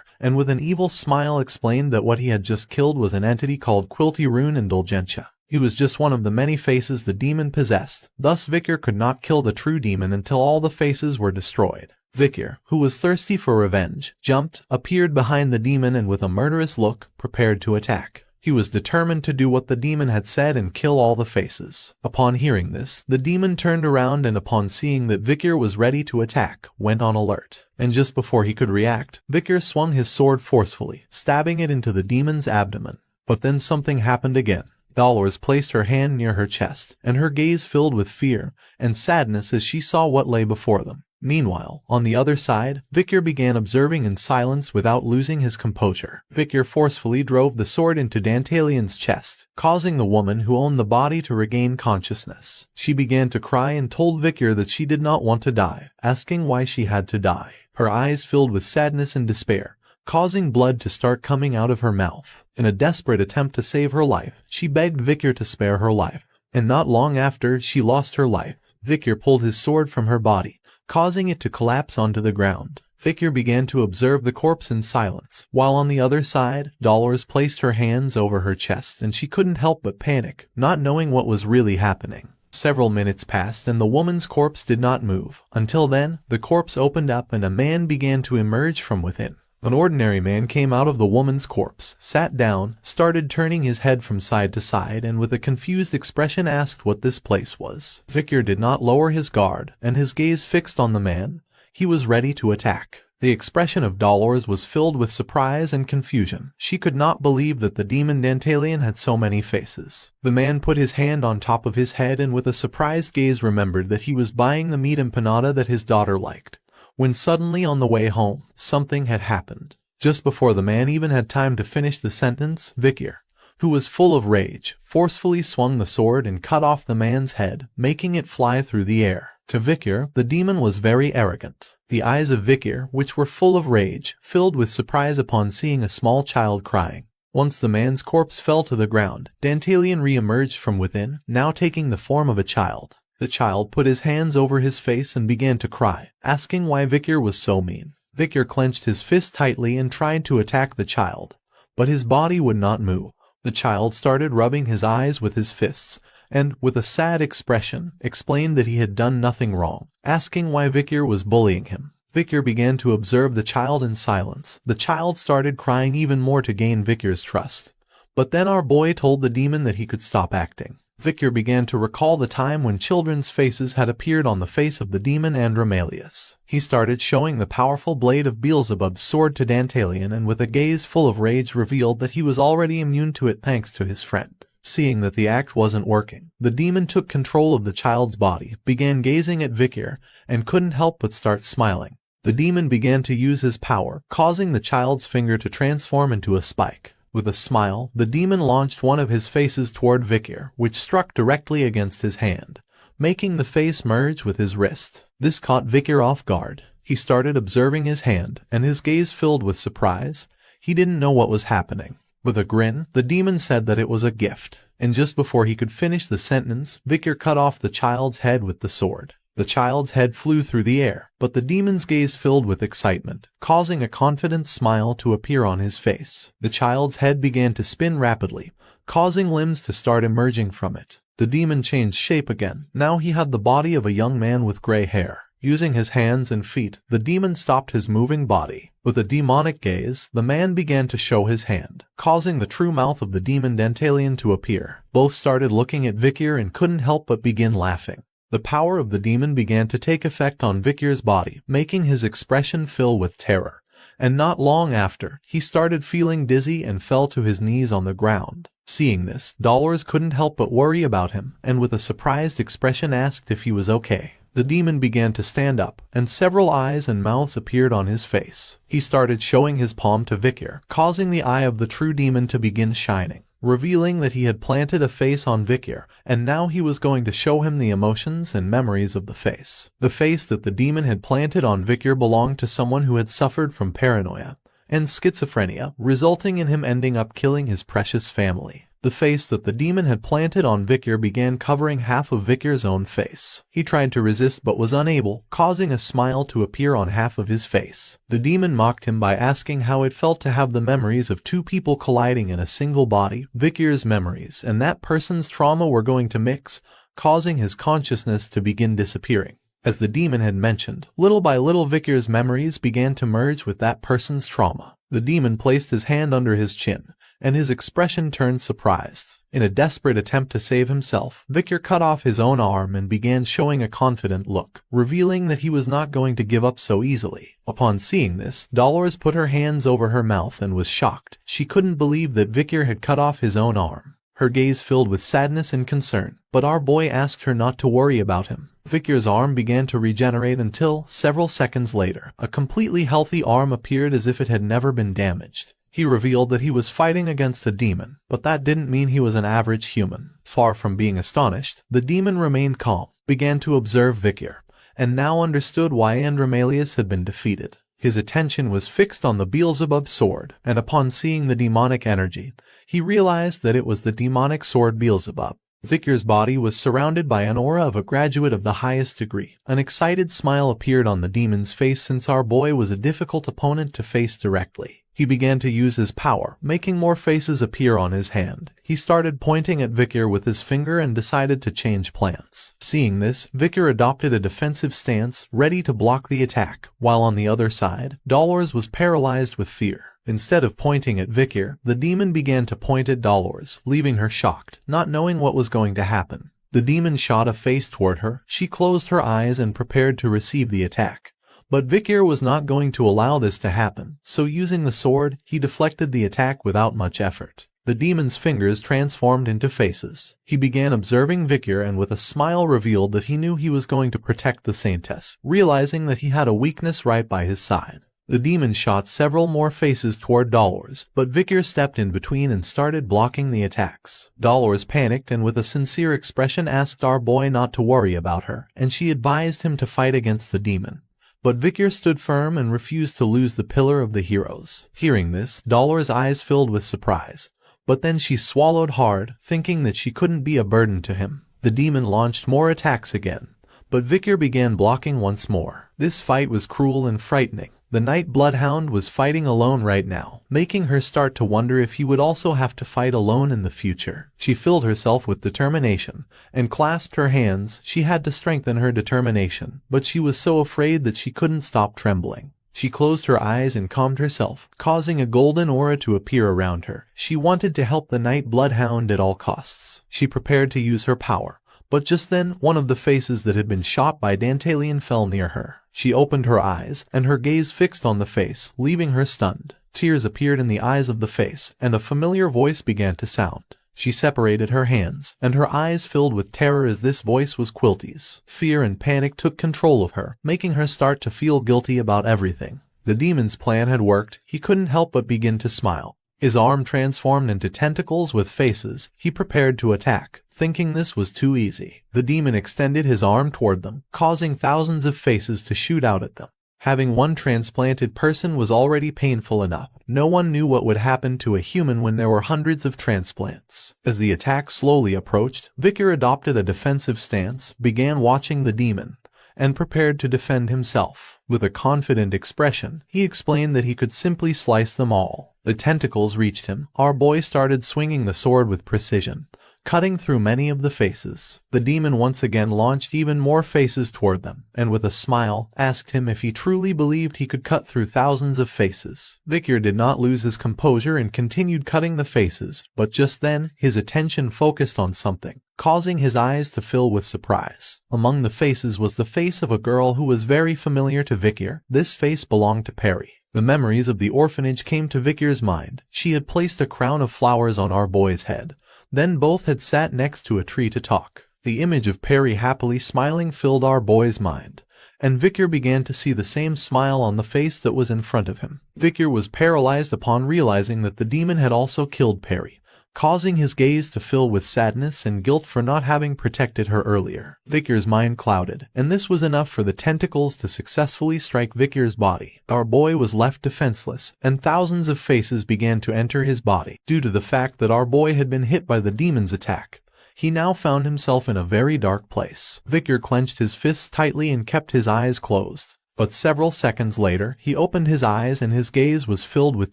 and with an evil smile explained that what he had just killed was an entity called Quilty Rune Indulgentia. He was just one of the many faces the demon possessed, thus Vikir could not kill the true demon until all the faces were destroyed. Vikir, who was thirsty for revenge, jumped, appeared behind the demon and with a murderous look, prepared to attack. He was determined to do what the demon had said and kill all the faces. Upon hearing this, the demon turned around and upon seeing that Vikir was ready to attack, went on alert. And just before he could react, Vikir swung his sword forcefully, stabbing it into the demon's abdomen. But then something happened again. Dolores placed her hand near her chest, and her gaze filled with fear and sadness as she saw what lay before them. Meanwhile, on the other side, Vikir began observing in silence without losing his composure. Vikir forcefully drove the sword into Dantalion's chest, causing the woman who owned the body to regain consciousness. She began to cry and told Vikir that she did not want to die, asking why she had to die. Her eyes filled with sadness and despair, causing blood to start coming out of her mouth. In a desperate attempt to save her life, she begged Vikir to spare her life. And not long after she lost her life, Vikir pulled his sword from her body, causing it to collapse onto the ground. Vikir began to observe the corpse in silence, while on the other side, Dolores placed her hands over her chest and she couldn't help but panic, not knowing what was really happening. Several minutes passed and the woman's corpse did not move. Until then, the corpse opened up and a man began to emerge from within. An ordinary man came out of the woman's corpse, sat down, started turning his head from side to side and with a confused expression asked what this place was. Vikir did not lower his guard, and his gaze fixed on the man. He was ready to attack. The expression of Dolores was filled with surprise and confusion. She could not believe that the demon Dantalion had so many faces. The man put his hand on top of his head and with a surprised gaze remembered that he was buying the meat empanada that his daughter liked. When suddenly on the way home, something had happened. Just before the man even had time to finish the sentence, Vikir, who was full of rage, forcefully swung the sword and cut off the man's head, making it fly through the air. To Vikir, the demon was very arrogant. The eyes of Vikir, which were full of rage, filled with surprise upon seeing a small child crying. Once the man's corpse fell to the ground, Dantalion re-emerged from within, now taking the form of a child. The child put his hands over his face and began to cry, asking why Vikir was so mean. Vikir clenched his fist tightly and tried to attack the child, but his body would not move. The child started rubbing his eyes with his fists, and, with a sad expression, explained that he had done nothing wrong, asking why Vikir was bullying him. Vikir began to observe the child in silence. The child started crying even more to gain Vikir's trust. But then our boy told the demon that he could stop acting. Vikir began to recall the time when children's faces had appeared on the face of the demon Andromalius. He started showing the powerful blade of Beelzebub's sword to Dantalion and with a gaze full of rage revealed that he was already immune to it thanks to his friend. Seeing that the act wasn't working, the demon took control of the child's body, began gazing at Vikir, and couldn't help but start smiling. The demon began to use his power, causing the child's finger to transform into a spike. With a smile, the demon launched one of his faces toward Vikir, which struck directly against his hand, making the face merge with his wrist. This caught Vikir off guard. He started observing his hand, and his gaze filled with surprise. He didn't know what was happening. With a grin, the demon said that it was a gift, and just before he could finish the sentence, Vikir cut off the child's head with the sword. The child's head flew through the air, but the demon's gaze filled with excitement, causing a confident smile to appear on his face. The child's head began to spin rapidly, causing limbs to start emerging from it. The demon changed shape again. Now he had the body of a young man with gray hair. Using his hands and feet, the demon stopped his moving body. With a demonic gaze, the man began to show his hand, causing the true mouth of the demon Dantalion to appear. Both started looking at Vikir and couldn't help but begin laughing. The power of the demon began to take effect on Vikir's body, making his expression fill with terror. And not long after, he started feeling dizzy and fell to his knees on the ground. Seeing this, Dolores couldn't help but worry about him, and with a surprised expression asked if he was okay. The demon began to stand up, and several eyes and mouths appeared on his face. He started showing his palm to Vikir, causing the eye of the true demon to begin shining, revealing that he had planted a face on Vikir, and now he was going to show him the emotions and memories of the face. The face that the demon had planted on Vikir belonged to someone who had suffered from paranoia and schizophrenia, resulting in him ending up killing his precious family. The face that the demon had planted on Vikir began covering half of Vikir's own face. He tried to resist but was unable, causing a smile to appear on half of his face. The demon mocked him by asking how it felt to have the memories of two people colliding in a single body. Vikir's memories and that person's trauma were going to mix, causing his consciousness to begin disappearing. As the demon had mentioned, little by little Victor's memories began to merge with that person's trauma. The demon placed his hand under his chin, and his expression turned surprised. In a desperate attempt to save himself, Victor cut off his own arm and began showing a confident look, revealing that he was not going to give up so easily. Upon seeing this, Dolores put her hands over her mouth and was shocked. She couldn't believe that Victor had cut off his own arm. Her gaze filled with sadness and concern, but our boy asked her not to worry about him. Victor's arm began to regenerate until, several seconds later, a completely healthy arm appeared as if it had never been damaged. He revealed that he was fighting against a demon, but that didn't mean he was an average human. Far from being astonished, the demon remained calm, began to observe Victor, and now understood why Andromalius had been defeated. His attention was fixed on the Beelzebub sword, and upon seeing the demonic energy, he realized that it was the demonic sword Beelzebub. Victor's body was surrounded by an aura of a graduate of the highest degree. An excited smile appeared on the demon's face since our boy was a difficult opponent to face directly. He began to use his power, making more faces appear on his hand. He started pointing at Victor with his finger and decided to change plans. Seeing this, Victor adopted a defensive stance, ready to block the attack, while on the other side, Dolores was paralyzed with fear. Instead of pointing at Victor, the demon began to point at Dolores, leaving her shocked, not knowing what was going to happen. The demon shot a face toward her. She closed her eyes and prepared to receive the attack. But Victor was not going to allow this to happen, so using the sword, he deflected the attack without much effort. The demon's fingers transformed into faces. He began observing Victor and with a smile revealed that he knew he was going to protect the Saintess, realizing that he had a weakness right by his side. The demon shot several more faces toward Dolores, but Victor stepped in between and started blocking the attacks. Dolores panicked and with a sincere expression asked our boy not to worry about her, and she advised him to fight against the demon. But Victor stood firm and refused to lose the pillar of the heroes. Hearing this, Dolores' eyes filled with surprise, but then she swallowed hard, thinking that she couldn't be a burden to him. The demon launched more attacks again, but Victor began blocking once more. This fight was cruel and frightening. The Night Bloodhound was fighting alone right now, making her start to wonder if he would also have to fight alone in the future. She filled herself with determination and clasped her hands. She had to strengthen her determination, but she was so afraid that she couldn't stop trembling. She closed her eyes and calmed herself, causing a golden aura to appear around her. She wanted to help the Night Bloodhound at all costs. She prepared to use her power, but just then, one of the faces that had been shot by Dantalion fell near her. She opened her eyes, and her gaze fixed on the face, leaving her stunned. Tears appeared in the eyes of the face, and a familiar voice began to sound. She separated her hands, and her eyes filled with terror as this voice was Quilty's. Fear and panic took control of her, making her start to feel guilty about everything. The demon's plan had worked. He couldn't help but begin to smile. His arm transformed into tentacles with faces. He prepared to attack, thinking this was too easy. The demon extended his arm toward them, causing thousands of faces to shoot out at them. Having one transplanted person was already painful enough. No one knew what would happen to a human when there were hundreds of transplants. As the attack slowly approached, Victor adopted a defensive stance, began watching the demon, and prepared to defend himself. With a confident expression, he explained that he could simply slice them all. The tentacles reached him. Our boy started swinging the sword with precision, cutting through many of the faces. The demon once again launched even more faces toward them, and with a smile, asked him if he truly believed he could cut through thousands of faces. Victor did not lose his composure and continued cutting the faces, but just then, his attention focused on something, causing his eyes to fill with surprise. Among the faces was the face of a girl who was very familiar to Victor. This face belonged to Perry. The memories of the orphanage came to Victor's mind. She had placed a crown of flowers on our boy's head. Then both had sat next to a tree to talk. The image of Perry happily smiling filled our boy's mind, and Victor began to see the same smile on the face that was in front of him. Victor was paralyzed upon realizing that the demon had also killed Perry, causing his gaze to fill with sadness and guilt for not having protected her earlier. Victor's mind clouded, and this was enough for the tentacles to successfully strike Victor's body. Our boy was left defenseless, and thousands of faces began to enter his body. Due to the fact that our boy had been hit by the demon's attack, he now found himself in a very dark place. Victor clenched his fists tightly and kept his eyes closed. But several seconds later, he opened his eyes and his gaze was filled with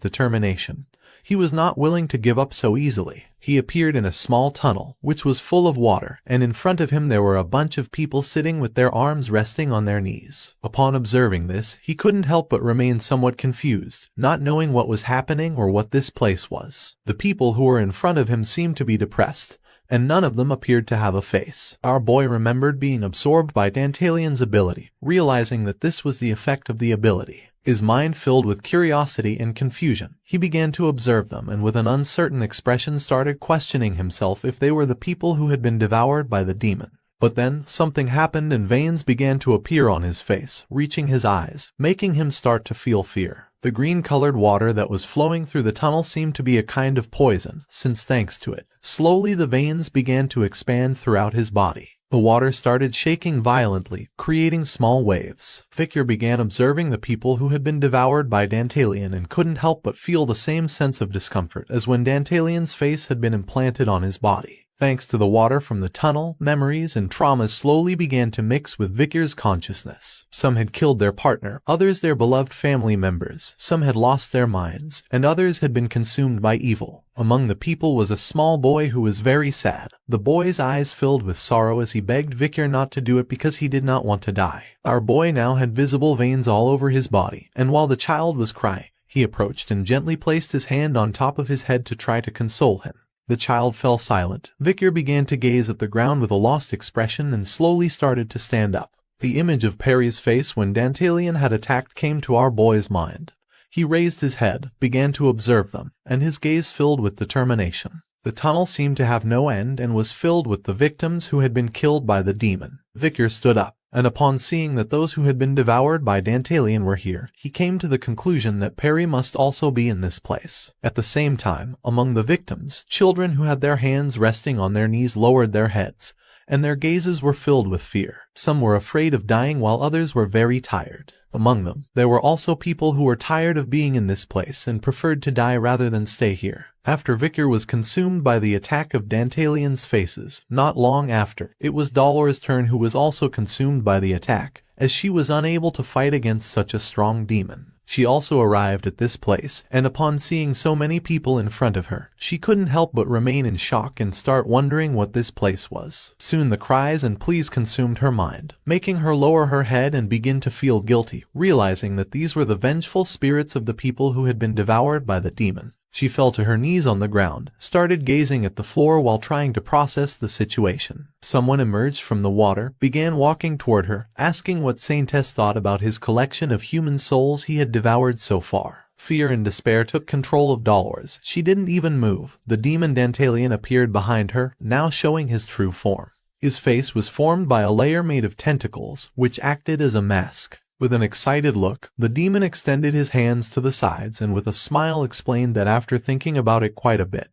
determination. He was not willing to give up so easily. He appeared in a small tunnel, which was full of water, and in front of him there were a bunch of people sitting with their arms resting on their knees. Upon observing this, he couldn't help but remain somewhat confused, not knowing what was happening or what this place was. The people who were in front of him seemed to be depressed, and none of them appeared to have a face. Our boy remembered being absorbed by Dantalian's ability, realizing that this was the effect of the ability. His mind filled with curiosity and confusion. He began to observe them and with an uncertain expression started questioning himself if they were the people who had been devoured by the demon. But then, something happened and veins began to appear on his face, reaching his eyes, making him start to feel fear. The green-colored water that was flowing through the tunnel seemed to be a kind of poison, since thanks to it, slowly the veins began to expand throughout his body. The water started shaking violently, creating small waves. Victor began observing the people who had been devoured by Dantalian and couldn't help but feel the same sense of discomfort as when Dantalian's face had been implanted on his body. Thanks to the water from the tunnel, memories and traumas slowly began to mix with Victor's consciousness. Some had killed their partner, others their beloved family members, some had lost their minds, and others had been consumed by evil. Among the people was a small boy who was very sad. The boy's eyes filled with sorrow as he begged Victor not to do it because he did not want to die. Our boy now had visible veins all over his body, and while the child was crying, he approached and gently placed his hand on top of his head to try to console him. The child fell silent. Victor began to gaze at the ground with a lost expression and slowly started to stand up. The image of Perry's face when Dantalian had attacked came to our boy's mind. He raised his head, began to observe them, and his gaze filled with determination. The tunnel seemed to have no end and was filled with the victims who had been killed by the demon. Victor stood up, and upon seeing that those who had been devoured by Dantalian were here, he came to the conclusion that Perry must also be in this place. At the same time, among the victims, children who had their hands resting on their knees lowered their heads, and their gazes were filled with fear. Some were afraid of dying while others were very tired. Among them, there were also people who were tired of being in this place and preferred to die rather than stay here. After Victor was consumed by the attack of Dantalian's faces, not long after, it was Dolores' turn who was also consumed by the attack, as she was unable to fight against such a strong demon. She also arrived at this place, and upon seeing so many people in front of her, she couldn't help but remain in shock and start wondering what this place was. Soon the cries and pleas consumed her mind, making her lower her head and begin to feel guilty, realizing that these were the vengeful spirits of the people who had been devoured by the demon. She fell to her knees on the ground, started gazing at the floor while trying to process the situation. Someone emerged from the water, began walking toward her, asking what Saintess thought about his collection of human souls he had devoured so far. Fear and despair took control of Dolores. She didn't even move. The demon Dantalian appeared behind her, now showing his true form. His face was formed by a layer made of tentacles, which acted as a mask. With an excited look, the demon extended his hands to the sides and with a smile explained that after thinking about it quite a bit,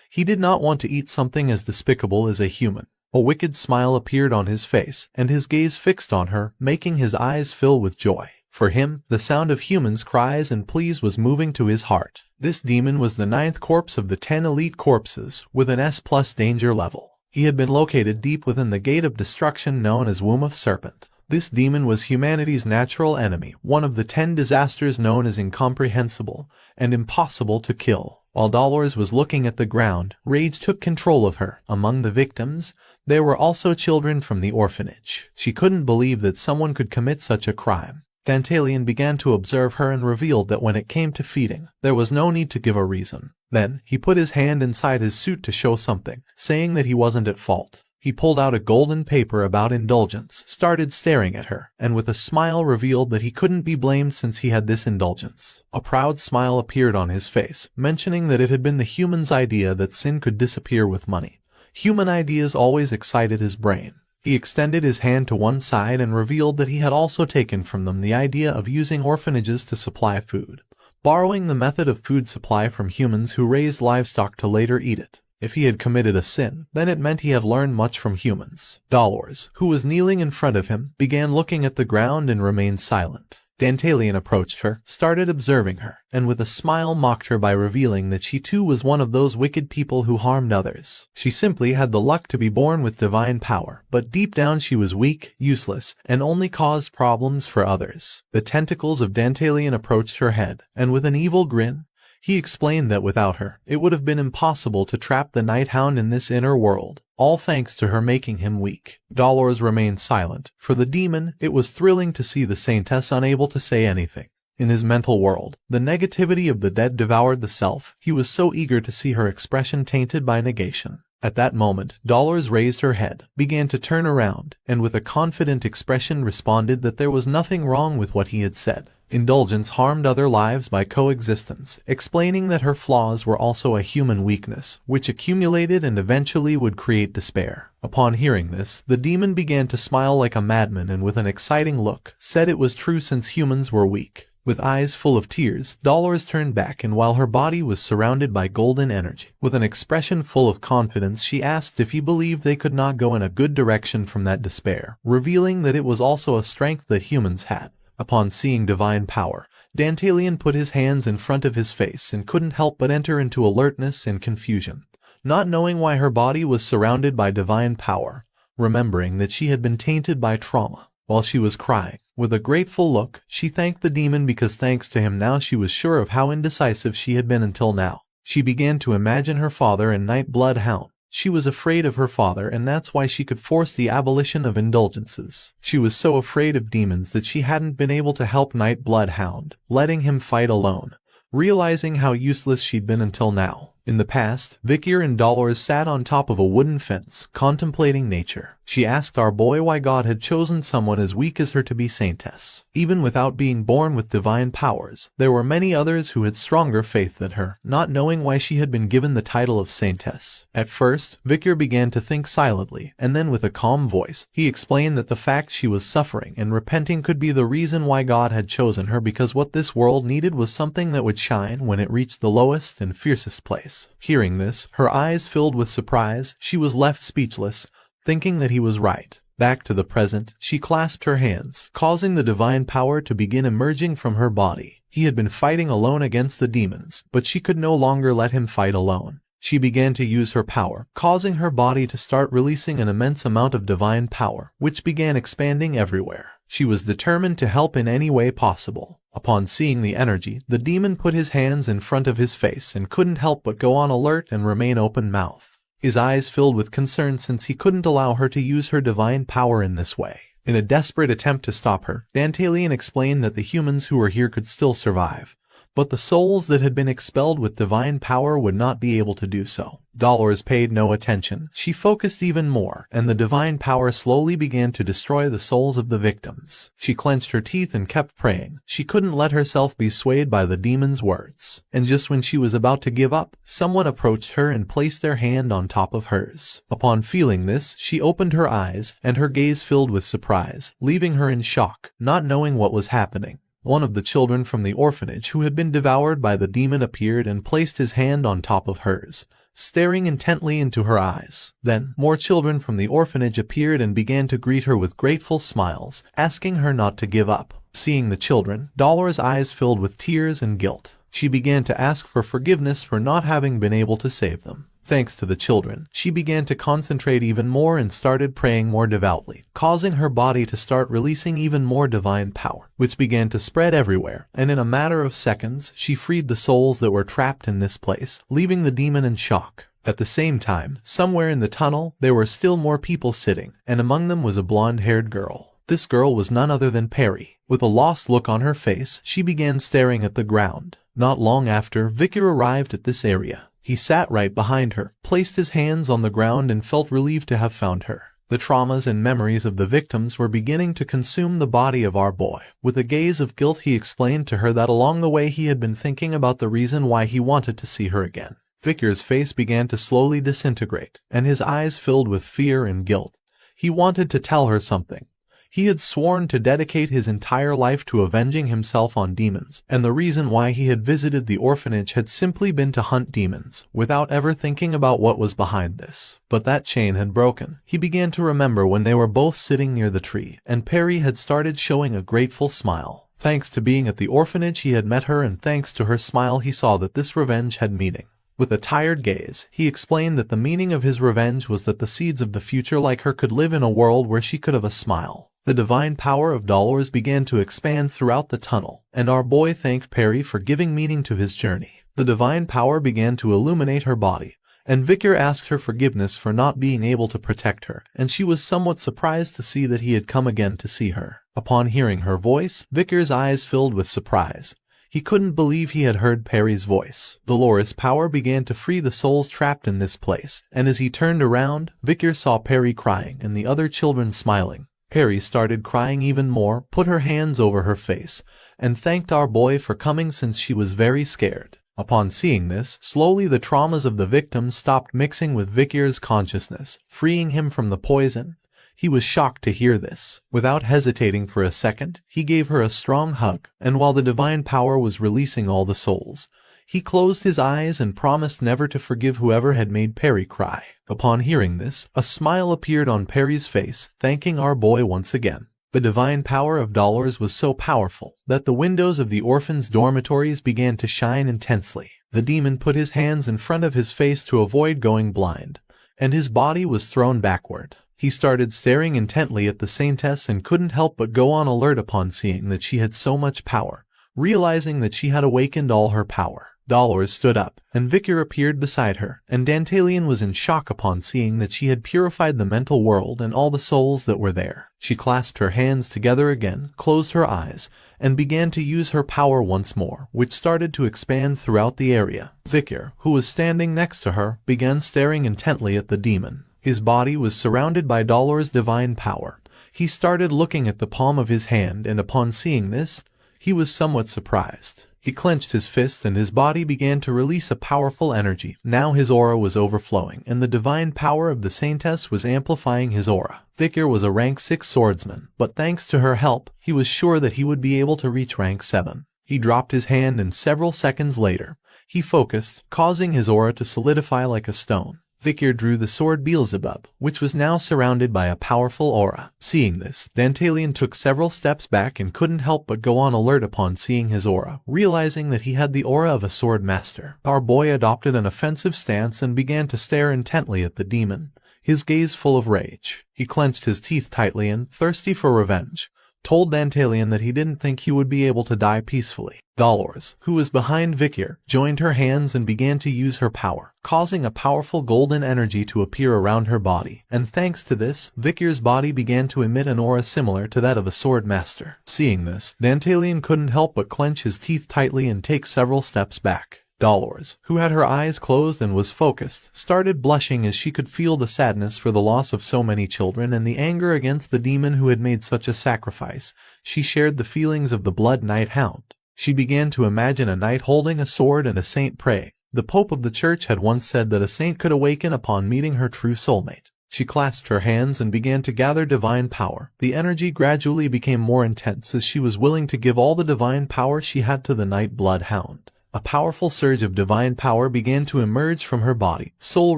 he did not want to eat something as despicable as a human. A wicked smile appeared on his face, and his gaze fixed on her, making his eyes fill with joy. For him, the sound of humans' cries and pleas was moving to his heart. This demon was the 9th corpse of the 10 elite corpses, with an S+ danger level. He had been located deep within the gate of destruction known as Womb of Serpent. This demon was humanity's natural enemy, one of the 10 disasters known as incomprehensible and impossible to kill. While Dolores was looking at the ground, rage took control of her. Among the victims, there were also children from the orphanage. She couldn't believe that someone could commit such a crime. Dantalian began to observe her and revealed that when it came to feeding, there was no need to give a reason. Then, he put his hand inside his suit to show something, saying that he wasn't at fault. He pulled out a golden paper about indulgence, started staring at her, and with a smile revealed that he couldn't be blamed since he had this indulgence. A proud smile appeared on his face, mentioning that it had been the human's idea that sin could disappear with money. Human ideas always excited his brain. He extended his hand to one side and revealed that he had also taken from them the idea of using orphanages to supply food, borrowing the method of food supply from humans who raised livestock to later eat it. If he had committed a sin, then it meant he had learned much from humans. Dolores, who was kneeling in front of him, began looking at the ground and remained silent. Dantalian approached her, started observing her, and with a smile mocked her by revealing that she too was one of those wicked people who harmed others. She simply had the luck to be born with divine power, but deep down she was weak, useless, and only caused problems for others. The tentacles of Dantalian approached her head, and with an evil grin, he explained that without her, it would have been impossible to trap the Night Hound in this inner world, all thanks to her making him weak. Dolores remained silent. For the demon, it was thrilling to see the saintess unable to say anything. In his mental world, the negativity of the dead devoured the self. He was so eager to see her expression tainted by negation. At that moment, Dolores raised her head, began to turn around, and with a confident expression responded that there was nothing wrong with what he had said. Indulgence harmed other lives by coexistence, explaining that her flaws were also a human weakness, which accumulated and eventually would create despair. Upon hearing this, the demon began to smile like a madman and with an exciting look, said it was true since humans were weak. With eyes full of tears, Dolores turned back, and while her body was surrounded by golden energy, with an expression full of confidence, she asked if he believed they could not go in a good direction from that despair, revealing that it was also a strength that humans had. Upon seeing divine power, Dantalian put his hands in front of his face and couldn't help but enter into alertness and confusion, not knowing why her body was surrounded by divine power, remembering that she had been tainted by trauma. While she was crying, with a grateful look, she thanked the demon because thanks to him now she was sure of how indecisive she had been until now. She began to imagine her father and Nightblood Hound. She was afraid of her father, and that's why she could force the abolition of indulgences. She was so afraid of demons that she hadn't been able to help Nightblood Hound, letting him fight alone, realizing how useless she'd been until now. In the past, Vikir and Dolores sat on top of a wooden fence, contemplating nature. She asked our boy why God had chosen someone as weak as her to be saintess. Even without being born with divine powers, there were many others who had stronger faith than her, not knowing why she had been given the title of saintess. At first, Vikir began to think silently, and then with a calm voice, he explained that the fact she was suffering and repenting could be the reason why God had chosen her, because what this world needed was something that would shine when it reached the lowest and fiercest place. Hearing this, her eyes filled with surprise. She was left speechless, thinking that he was right. Back to the present, she clasped her hands, causing the divine power to begin emerging from her body. He had been fighting alone against the demons, but she could no longer let him fight alone. She began to use her power, causing her body to start releasing an immense amount of divine power, which began expanding everywhere. She was determined to help in any way possible. Upon seeing the energy, the demon put his hands in front of his face and couldn't help but go on alert and remain open-mouthed. His eyes filled with concern since he couldn't allow her to use her divine power in this way. In a desperate attempt to stop her, Dantalian explained that the humans who were here could still survive, but the souls that had been expelled with divine power would not be able to do so. Dolores paid no attention. She focused even more, and the divine power slowly began to destroy the souls of the victims. She clenched her teeth and kept praying. She couldn't let herself be swayed by the demon's words. And just when she was about to give up, someone approached her and placed their hand on top of hers. Upon feeling this, she opened her eyes, and her gaze filled with surprise, leaving her in shock, not knowing what was happening. One of the children from the orphanage who had been devoured by the demon appeared and placed his hand on top of hers, staring intently into her eyes. Then, more children from the orphanage appeared and began to greet her with grateful smiles, asking her not to give up. Seeing the children, Dolores' eyes filled with tears and guilt. She began to ask for forgiveness for not having been able to save them. Thanks to the children, she began to concentrate even more and started praying more devoutly, causing her body to start releasing even more divine power, which began to spread everywhere, and in a matter of seconds, she freed the souls that were trapped in this place, leaving the demon in shock. At the same time, somewhere in the tunnel, there were still more people sitting, and among them was a blonde-haired girl. This girl was none other than Perry. With a lost look on her face, she began staring at the ground. Not long after, Vikir arrived at this area. He sat right behind her, placed his hands on the ground and felt relieved to have found her. The traumas and memories of the victims were beginning to consume the body of our boy. With a gaze of guilt he explained to her that along the way he had been thinking about the reason why he wanted to see her again. Vikir's face began to slowly disintegrate, and his eyes filled with fear and guilt. He wanted to tell her something. He had sworn to dedicate his entire life to avenging himself on demons, and the reason why he had visited the orphanage had simply been to hunt demons, without ever thinking about what was behind this. But that chain had broken. He began to remember when they were both sitting near the tree, and Perry had started showing a grateful smile. Thanks to being at the orphanage he had met her, and thanks to her smile he saw that this revenge had meaning. With a tired gaze, he explained that the meaning of his revenge was that the seeds of the future like her could live in a world where she could have a smile. The divine power of dollars began to expand throughout the tunnel, and our boy thanked Perry for giving meaning to his journey. The divine power began to illuminate her body, and Vicar asked her forgiveness for not being able to protect her, and she was somewhat surprised to see that he had come again to see her. Upon hearing her voice, Vicar's eyes filled with surprise. He couldn't believe he had heard Perry's voice. Dolores' power began to free the souls trapped in this place, and as he turned around, Vicar saw Perry crying and the other children smiling. Perry started crying even more, put her hands over her face, and thanked our boy for coming since she was very scared. Upon seeing this, slowly the traumas of the victims stopped mixing with Vicar's consciousness, freeing him from the poison. He was shocked to hear this. Without hesitating for a second, he gave her a strong hug, and while the divine power was releasing all the souls, he closed his eyes and promised never to forgive whoever had made Perry cry. Upon hearing this, a smile appeared on Perry's face, thanking our boy once again. The divine power of dollars was so powerful that the windows of the orphans' dormitories began to shine intensely. The demon put his hands in front of his face to avoid going blind, and his body was thrown backward. He started staring intently at the saintess and couldn't help but go on alert upon seeing that she had so much power, realizing that she had awakened all her power. Dollars stood up, and Vicar appeared beside her, and Dantalian was in shock upon seeing that she had purified the mental world and all the souls that were there. She clasped her hands together again, closed her eyes, and began to use her power once more, which started to expand throughout the area. Vicar, who was standing next to her, began staring intently at the demon. His body was surrounded by Dollars' divine power. He started looking at the palm of his hand, and upon seeing this, he was somewhat surprised. He clenched his fist and his body began to release a powerful energy. Now his aura was overflowing, and the divine power of the saintess was amplifying his aura. Vicar was a rank 6 swordsman, but thanks to her help, he was sure that he would be able to reach rank 7. He dropped his hand, and several seconds later, he focused, causing his aura to solidify like a stone. Vicar drew the sword Beelzebub, which was now surrounded by a powerful aura. Seeing this, Dantalian took several steps back and couldn't help but go on alert upon seeing his aura, realizing that he had the aura of a sword master. Our boy adopted an offensive stance and began to stare intently at the demon, his gaze full of rage. He clenched his teeth tightly and, thirsty for revenge, told Dantalian that he didn't think he would be able to die peacefully. Dolores, who was behind Vicar, joined her hands and began to use her power, causing a powerful golden energy to appear around her body, and thanks to this, Vicar's body began to emit an aura similar to that of a sword master. Seeing this, Dantalian couldn't help but clench his teeth tightly and take several steps back. Dolores, who had her eyes closed and was focused, started blushing as she could feel the sadness for the loss of so many children and the anger against the demon who had made such a sacrifice. She shared the feelings of the Blood Knight Hound. She began to imagine a knight holding a sword and a saint praying. The Pope of the Church had once said that a saint could awaken upon meeting her true soulmate. She clasped her hands and began to gather divine power. The energy gradually became more intense as she was willing to give all the divine power she had to the Night Bloodhound. A powerful surge of divine power began to emerge from her body. Soul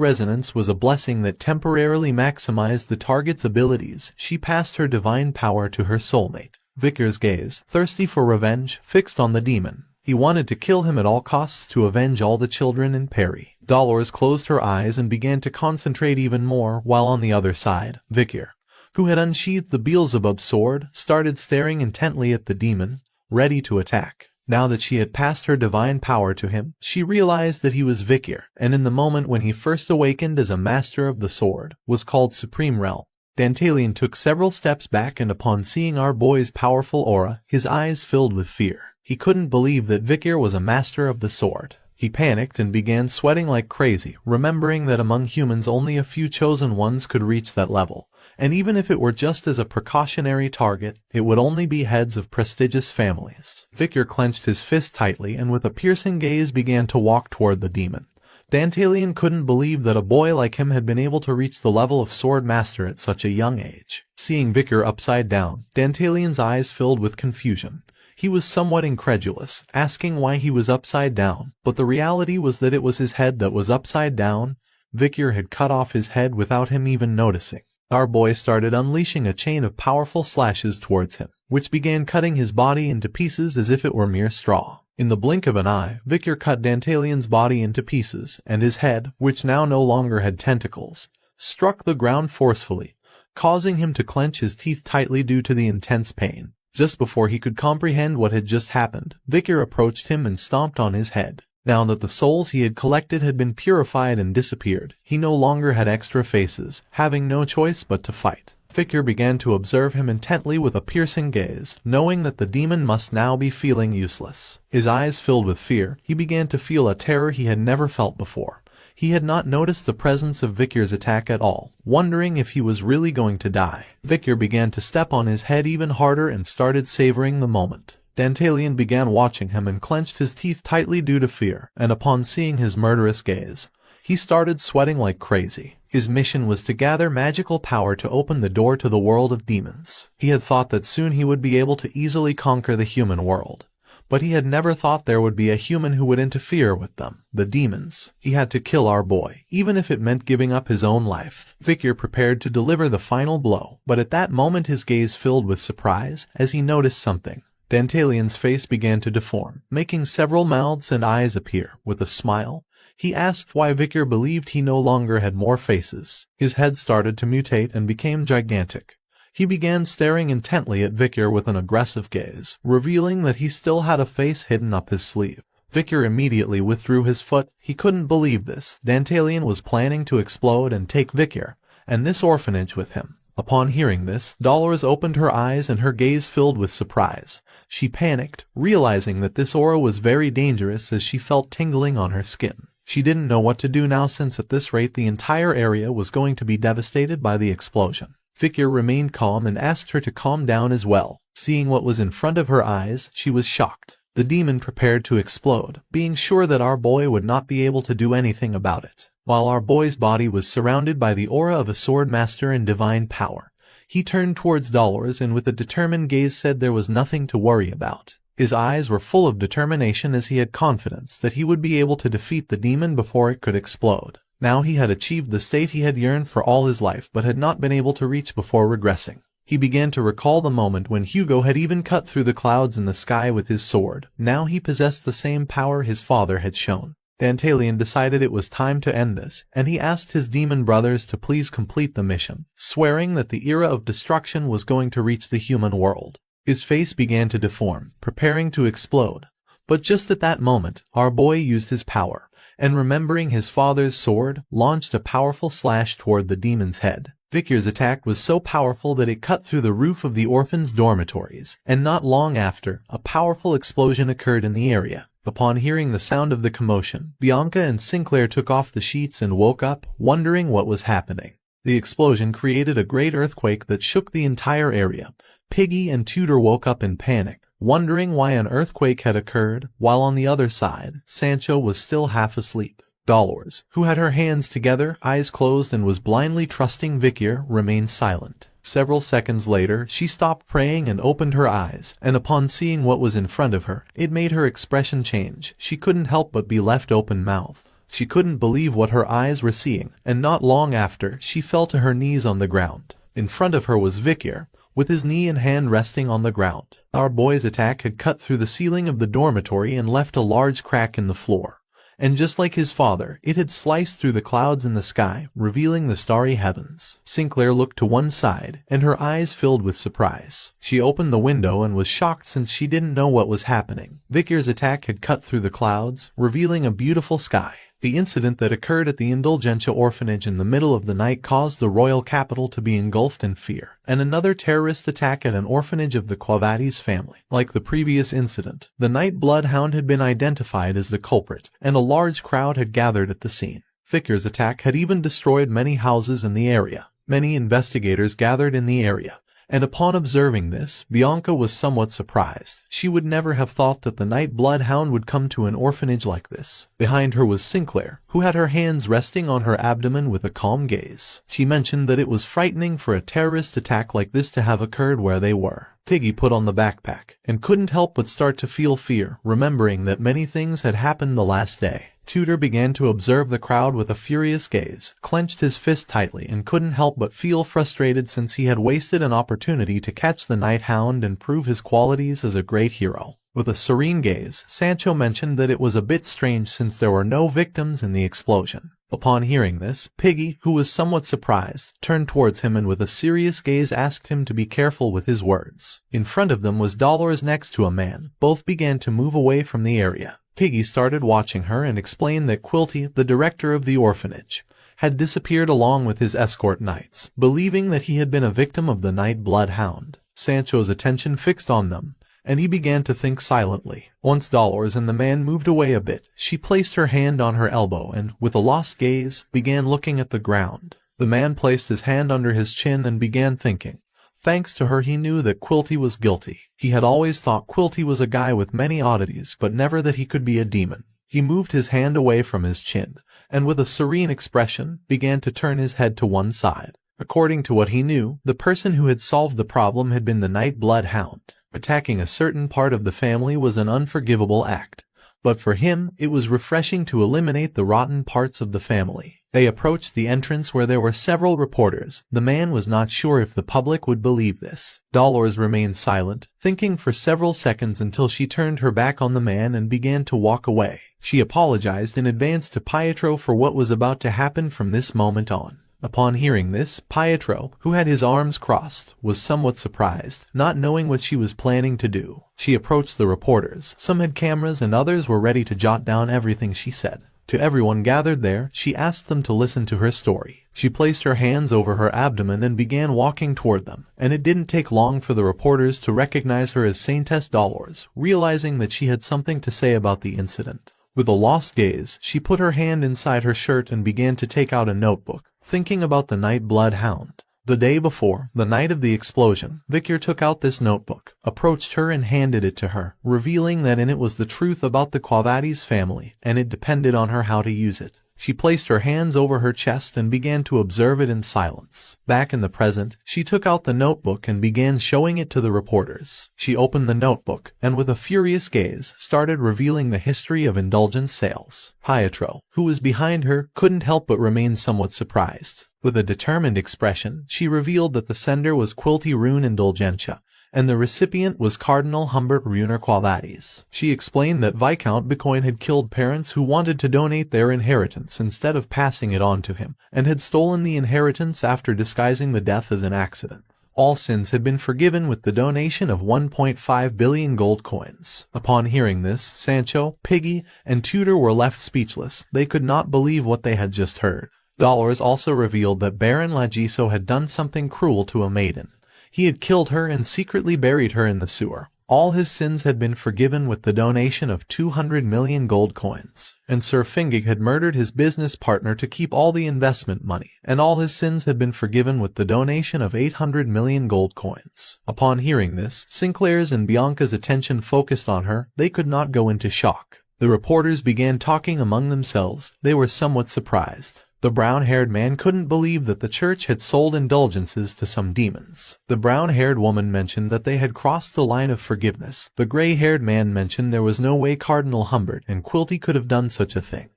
resonance was a blessing that temporarily maximized the target's abilities. She passed her divine power to her soulmate. Vicar's gaze, thirsty for revenge, fixed on the demon. He wanted to kill him at all costs to avenge all the children in Perry. Dolores closed her eyes and began to concentrate even more, while on the other side, Vicar, who had unsheathed the Beelzebub sword, started staring intently at the demon, ready to attack. Now that she had passed her divine power to him, she realized that he was Vicar, and in the moment when he first awakened as a master of the sword, was called Supreme Realm. Dantalian took several steps back, and upon seeing our boy's powerful aura, his eyes filled with fear. He couldn't believe that Vicar was a master of the sword. He panicked and began sweating like crazy, remembering that among humans only a few chosen ones could reach that level, and even if it were just as a precautionary target, it would only be heads of prestigious families. Vicar clenched his fist tightly and with a piercing gaze began to walk toward the demon. Dantalian couldn't believe that a boy like him had been able to reach the level of sword master at such a young age. Seeing Vicar upside down, Dantalian's eyes filled with confusion. He was somewhat incredulous, asking why he was upside down, but the reality was that it was his head that was upside down. Vicar had cut off his head without him even noticing. Our boy started unleashing a chain of powerful slashes towards him. which began cutting his body into pieces as if it were mere straw. In the blink of an eye, Victor cut Dantalian's body into pieces, and his head, which now no longer had tentacles, struck the ground forcefully, causing him to clench his teeth tightly due to the intense pain. Just before he could comprehend what had just happened, Victor approached him and stomped on his head. Now that the souls he had collected had been purified and disappeared, he no longer had extra faces, having no choice but to fight. Victor began to observe him intently with a piercing gaze, knowing that the demon must now be feeling useless. His eyes filled with fear, he began to feel a terror he had never felt before. He had not noticed the presence of Victor's attack at all, wondering if he was really going to die. Victor began to step on his head even harder and started savoring the moment. Dantalian began watching him and clenched his teeth tightly due to fear, and upon seeing his murderous gaze, he started sweating like crazy. His mission was to gather magical power to open the door to the world of demons. He had thought that soon he would be able to easily conquer the human world, but he had never thought there would be a human who would interfere with them, the demons. He had to kill our boy, even if it meant giving up his own life. Victor prepared to deliver the final blow, but at that moment his gaze filled with surprise as he noticed something. Dantalian's face began to deform, making several mouths and eyes appear. With a smile, he asked why Victor believed he no longer had more faces. His head started to mutate and became gigantic. He began staring intently at Victor with an aggressive gaze, revealing that he still had a face hidden up his sleeve. Victor immediately withdrew his foot. He couldn't believe this. Dantalian was planning to explode and take Victor and this orphanage with him. Upon hearing this, Dolores opened her eyes and her gaze filled with surprise. She panicked, realizing that this aura was very dangerous as she felt tingling on her skin. She didn't know what to do now since at this rate the entire area was going to be devastated by the explosion. Victor remained calm and asked her to calm down as well. Seeing what was in front of her eyes, she was shocked. The demon prepared to explode, being sure that our boy would not be able to do anything about it. While our boy's body was surrounded by the aura of a sword master and divine power, he turned towards Dolores and with a determined gaze said there was nothing to worry about. His eyes were full of determination as he had confidence that he would be able to defeat the demon before it could explode. Now he had achieved the state he had yearned for all his life but had not been able to reach before regressing. He began to recall the moment when Hugo had even cut through the clouds in the sky with his sword. Now he possessed the same power his father had shown. Dantalian decided it was time to end this, and he asked his demon brothers to please complete the mission, swearing that the era of destruction was going to reach the human world. His face began to deform, preparing to explode. But just at that moment, our boy used his power, and remembering his father's sword, launched a powerful slash toward the demon's head. Victor's attack was so powerful that it cut through the roof of the orphans' dormitories, and not long after, a powerful explosion occurred in the area. Upon hearing the sound of the commotion, Bianca and Sinclair took off the sheets and woke up, wondering what was happening. The explosion created a great earthquake that shook the entire area. Piggy and Tudor woke up in panic, wondering why an earthquake had occurred, while on the other side, Sancho was still half asleep. Dolores, who had her hands together, eyes closed and was blindly trusting Victor, remained silent. Several seconds later, she stopped praying and opened her eyes, and upon seeing what was in front of her, it made her expression change. She couldn't help but be left open-mouthed. She couldn't believe what her eyes were seeing, and not long after, she fell to her knees on the ground. In front of her was Victor, with his knee and hand resting on the ground. Our boy's attack had cut through the ceiling of the dormitory and left a large crack in the floor. And just like his father, it had sliced through the clouds in the sky, revealing the starry heavens. Sinclair looked to one side, and her eyes filled with surprise. She opened the window and was shocked since she didn't know what was happening. Victor's attack had cut through the clouds, revealing a beautiful sky. The incident that occurred at the Indulgencia orphanage in the middle of the night caused the royal capital to be engulfed in fear, and another terrorist attack at an orphanage of the Quavades family. Like the previous incident, the night bloodhound had been identified as the culprit, and a large crowd had gathered at the scene. Victor's attack had even destroyed many houses in the area. Many investigators gathered in the area, and upon observing this, Bianca was somewhat surprised. She would never have thought that the night bloodhound would come to an orphanage like this. Behind her was Sinclair, who had her hands resting on her abdomen with a calm gaze. She mentioned that it was frightening for a terrorist attack like this to have occurred where they were. Piggy put on the backpack, and couldn't help but start to feel fear, remembering that many things had happened the last day. Tudor began to observe the crowd with a furious gaze, clenched his fist tightly and couldn't help but feel frustrated since he had wasted an opportunity to catch the Night Hound and prove his qualities as a great hero. With a serene gaze, Sancho mentioned that it was a bit strange since there were no victims in the explosion. Upon hearing this, Piggy, who was somewhat surprised, turned towards him and with a serious gaze asked him to be careful with his words. In front of them was Dollars next to a man. Both began to move away from the area. Piggy started watching her and explained that Quilty, the director of the orphanage, had disappeared along with his escort knights, believing that he had been a victim of the Night Bloodhound. Sancho's attention fixed on them, and he began to think silently. Once Dollars and the man moved away a bit, she placed her hand on her elbow and, with a lost gaze, began looking at the ground. The man placed his hand under his chin and began thinking. Thanks to her he knew that Quilty was guilty. He had always thought Quilty was a guy with many oddities, but never that he could be a demon. He moved his hand away from his chin, and with a serene expression, began to turn his head to one side. According to what he knew, the person who had solved the problem had been the Night Bloodhound. Attacking a certain part of the family was an unforgivable act, but for him it was refreshing to eliminate the rotten parts of the family. They approached the entrance where there were several reporters. The man was not sure if the public would believe this. Dollars remained silent, thinking for several seconds until she turned her back on the man and began to walk away. She apologized in advance to Pietro for what was about to happen from this moment on. Upon hearing this, Pietro, who had his arms crossed, was somewhat surprised, not knowing what she was planning to do. She approached the reporters. Some had cameras and others were ready to jot down everything she said. To everyone gathered there, she asked them to listen to her story. She placed her hands over her abdomen and began walking toward them, and it didn't take long for the reporters to recognize her as Saintess Dollars, realizing that she had something to say about the incident. With a lost gaze, she put her hand inside her shirt and began to take out a notebook, thinking about the Night Bloodhound. The day before, the night of the explosion, Victor took out this notebook, approached her and handed it to her, revealing that in it was the truth about the Quavades family, and it depended on her how to use it. She placed her hands over her chest and began to observe it in silence. Back in the present, she took out the notebook and began showing it to the reporters. She opened the notebook, and with a furious gaze, started revealing the history of indulgence sales. Pietro, who was behind her, couldn't help but remain somewhat surprised. With a determined expression, she revealed that the sender was Quilty Rune Indulgentia, and the recipient was Cardinal Humbert Runer Quavades. She explained that Viscount Bicoin had killed parents who wanted to donate their inheritance instead of passing it on to him, and had stolen the inheritance after disguising the death as an accident. All sins had been forgiven with the donation of 1.5 billion gold coins. Upon hearing this, Sancho, Piggy, and Tudor were left speechless. They could not believe what they had just heard. Dollars also revealed that Baron Lagiso had done something cruel to a maiden. He had killed her and secretly buried her in the sewer. All his sins had been forgiven with the donation of 200 million gold coins. And Sir Fingig had murdered his business partner to keep all the investment money, and all his sins had been forgiven with the donation of 800 million gold coins. Upon hearing this, Sinclair's and Bianca's attention focused on her. They could not go into shock. The reporters began talking among themselves. They were somewhat surprised. The brown-haired man couldn't believe that the church had sold indulgences to some demons. The brown-haired woman mentioned that they had crossed the line of forgiveness. The gray-haired man mentioned there was no way Cardinal Humbert and Quilty could have done such a thing.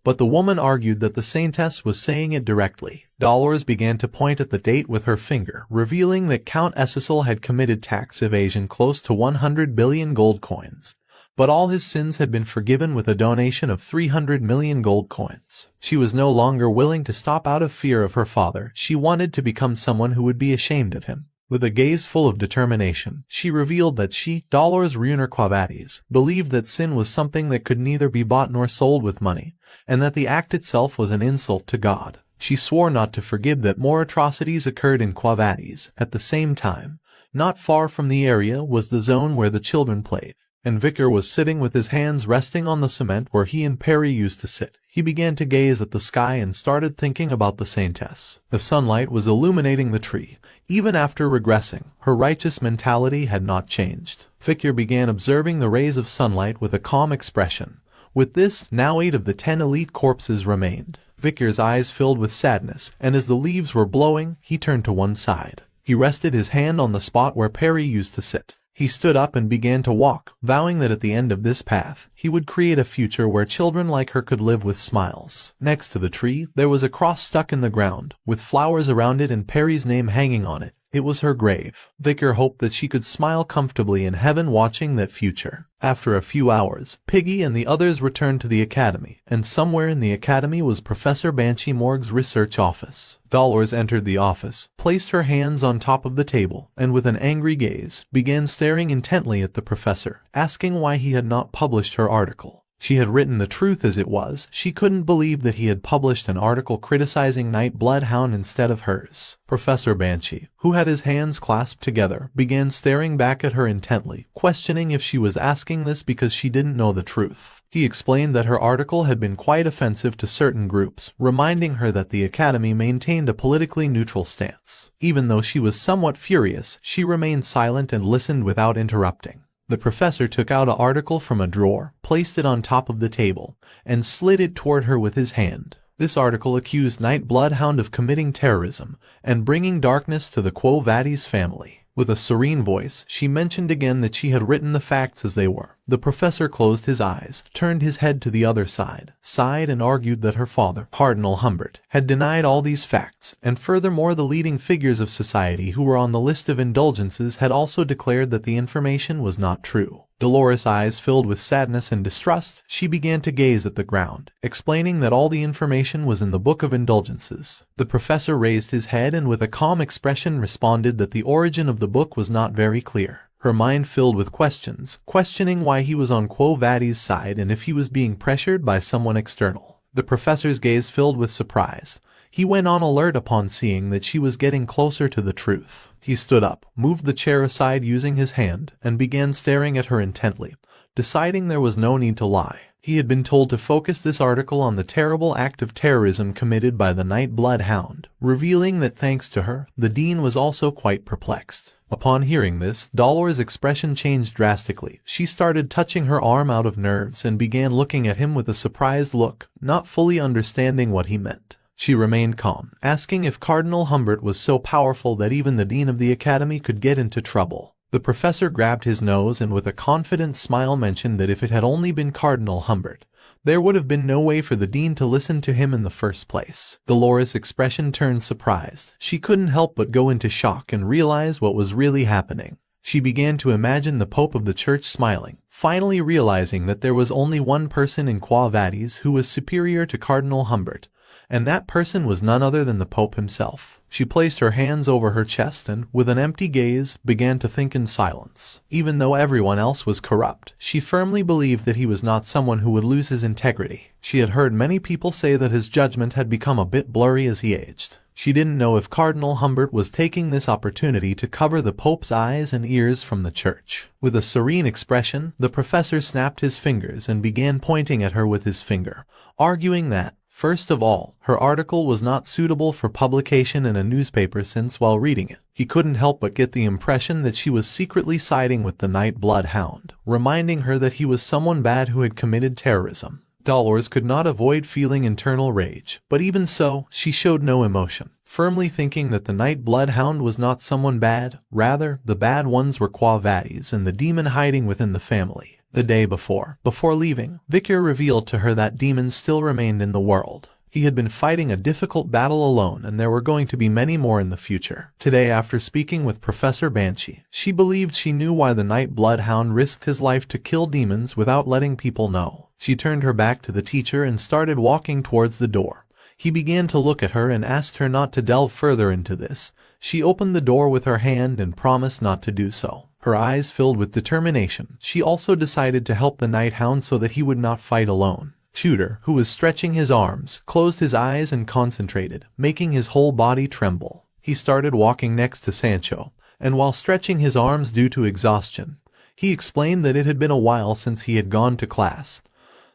But the woman argued that the Saintess was saying it directly. Dollars began to point at the date with her finger, revealing that Count Escicil had committed tax evasion close to 100 billion gold coins. But all his sins had been forgiven with a donation of 300 million gold coins. She was no longer willing to stop out of fear of her father. She wanted to become someone who would be ashamed of him. With a gaze full of determination, she revealed that she, Dollars Runer Quavades, believed that sin was something that could neither be bought nor sold with money, and that the act itself was an insult to God. She swore not to forgive that more atrocities occurred in Quavades. At the same time, not far from the area was the zone where the children played. And Vicar was sitting with his hands resting on the cement where he and Perry used to sit. He began to gaze at the sky and started thinking about the Saintess. The sunlight was illuminating the tree. Even after regressing, her righteous mentality had not changed. Vicar began observing the rays of sunlight with a calm expression. With this, now 8 of the 10 elite corpses remained. Vicar's eyes filled with sadness, and as the leaves were blowing, he turned to one side. He rested his hand on the spot where Perry used to sit. He stood up and began to walk, vowing that at the end of this path, he would create a future where children like her could live with smiles. Next to the tree, there was a cross stuck in the ground, with flowers around it and Perry's name hanging on it. It was her grave. Vicar hoped that she could smile comfortably in heaven watching that future. After a few hours, Piggy and the others returned to the academy, and somewhere in the academy was Professor Banshee Morg's research office. Dolores entered the office, placed her hands on top of the table, and with an angry gaze, began staring intently at the professor, asking why he had not published her article. She had written the truth as it was. She couldn't believe that he had published an article criticizing Night Bloodhound instead of hers. Professor Banshee, who had his hands clasped together, began staring back at her intently, questioning if she was asking this because she didn't know the truth. He explained that her article had been quite offensive to certain groups, reminding her that the academy maintained a politically neutral stance. Even though she was somewhat furious, she remained silent and listened without interrupting. The professor took out an article from a drawer, placed it on top of the table, and slid it toward her with his hand. This article accused Night Bloodhound of committing terrorism and bringing darkness to the Quo Vadis family. With a serene voice, she mentioned again that she had written the facts as they were. The professor closed his eyes, turned his head to the other side, sighed and argued that her father, Cardinal Humbert, had denied all these facts, and furthermore the leading figures of society who were on the list of indulgences had also declared that the information was not true. Dolores' eyes filled with sadness and distrust, she began to gaze at the ground, explaining that all the information was in the Book of Indulgences. The professor raised his head and with a calm expression responded that the origin of the book was not very clear. Her mind filled with questions, questioning why he was on Quo Vadis' side and if he was being pressured by someone external. The professor's gaze filled with surprise. He went on alert upon seeing that she was getting closer to the truth. He stood up, moved the chair aside using his hand, and began staring at her intently, deciding there was no need to lie. He had been told to focus this article on the terrible act of terrorism committed by the Night Bloodhound, revealing that thanks to her, the dean was also quite perplexed. Upon hearing this, Dolores' expression changed drastically. She started touching her arm out of nerves and began looking at him with a surprised look, not fully understanding what he meant. She remained calm, asking if Cardinal Humbert was so powerful that even the dean of the academy could get into trouble. The professor grabbed his nose and with a confident smile mentioned that if it had only been Cardinal Humbert, there would have been no way for the dean to listen to him in the first place. Dolores' expression turned surprised. She couldn't help but go into shock and realize what was really happening. She began to imagine the Pope of the Church smiling, finally realizing that there was only one person in Quo Vadis who was superior to Cardinal Humbert, and that person was none other than the Pope himself. She placed her hands over her chest and, with an empty gaze, began to think in silence. Even though everyone else was corrupt, she firmly believed that he was not someone who would lose his integrity. She had heard many people say that his judgment had become a bit blurry as he aged. She didn't know if Cardinal Humbert was taking this opportunity to cover the Pope's eyes and ears from the church. With a serene expression, the professor snapped his fingers and began pointing at her with his finger, arguing that, first of all, her article was not suitable for publication in a newspaper since while reading it, he couldn't help but get the impression that she was secretly siding with the Night Bloodhound, reminding her that he was someone bad who had committed terrorism. Dolores could not avoid feeling internal rage, but even so, she showed no emotion, firmly thinking that the Night Bloodhound was not someone bad, rather, the bad ones were Quo Vadis and the demon hiding within the family. The day before leaving, Vicar revealed to her that demons still remained in the world. He had been fighting a difficult battle alone and there were going to be many more in the future. Today, after speaking with Professor Banshee, she believed she knew why the Night Bloodhound risked his life to kill demons without letting people know. She turned her back to the teacher and started walking towards the door. He began to look at her and asked her not to delve further into this. She opened the door with her hand and promised not to do so. Her eyes filled with determination. She also decided to help the Night Hound so that he would not fight alone. Tudor, who was stretching his arms, closed his eyes and concentrated, making his whole body tremble. He started walking next to Sancho, and while stretching his arms due to exhaustion, he explained that it had been a while since he had gone to class.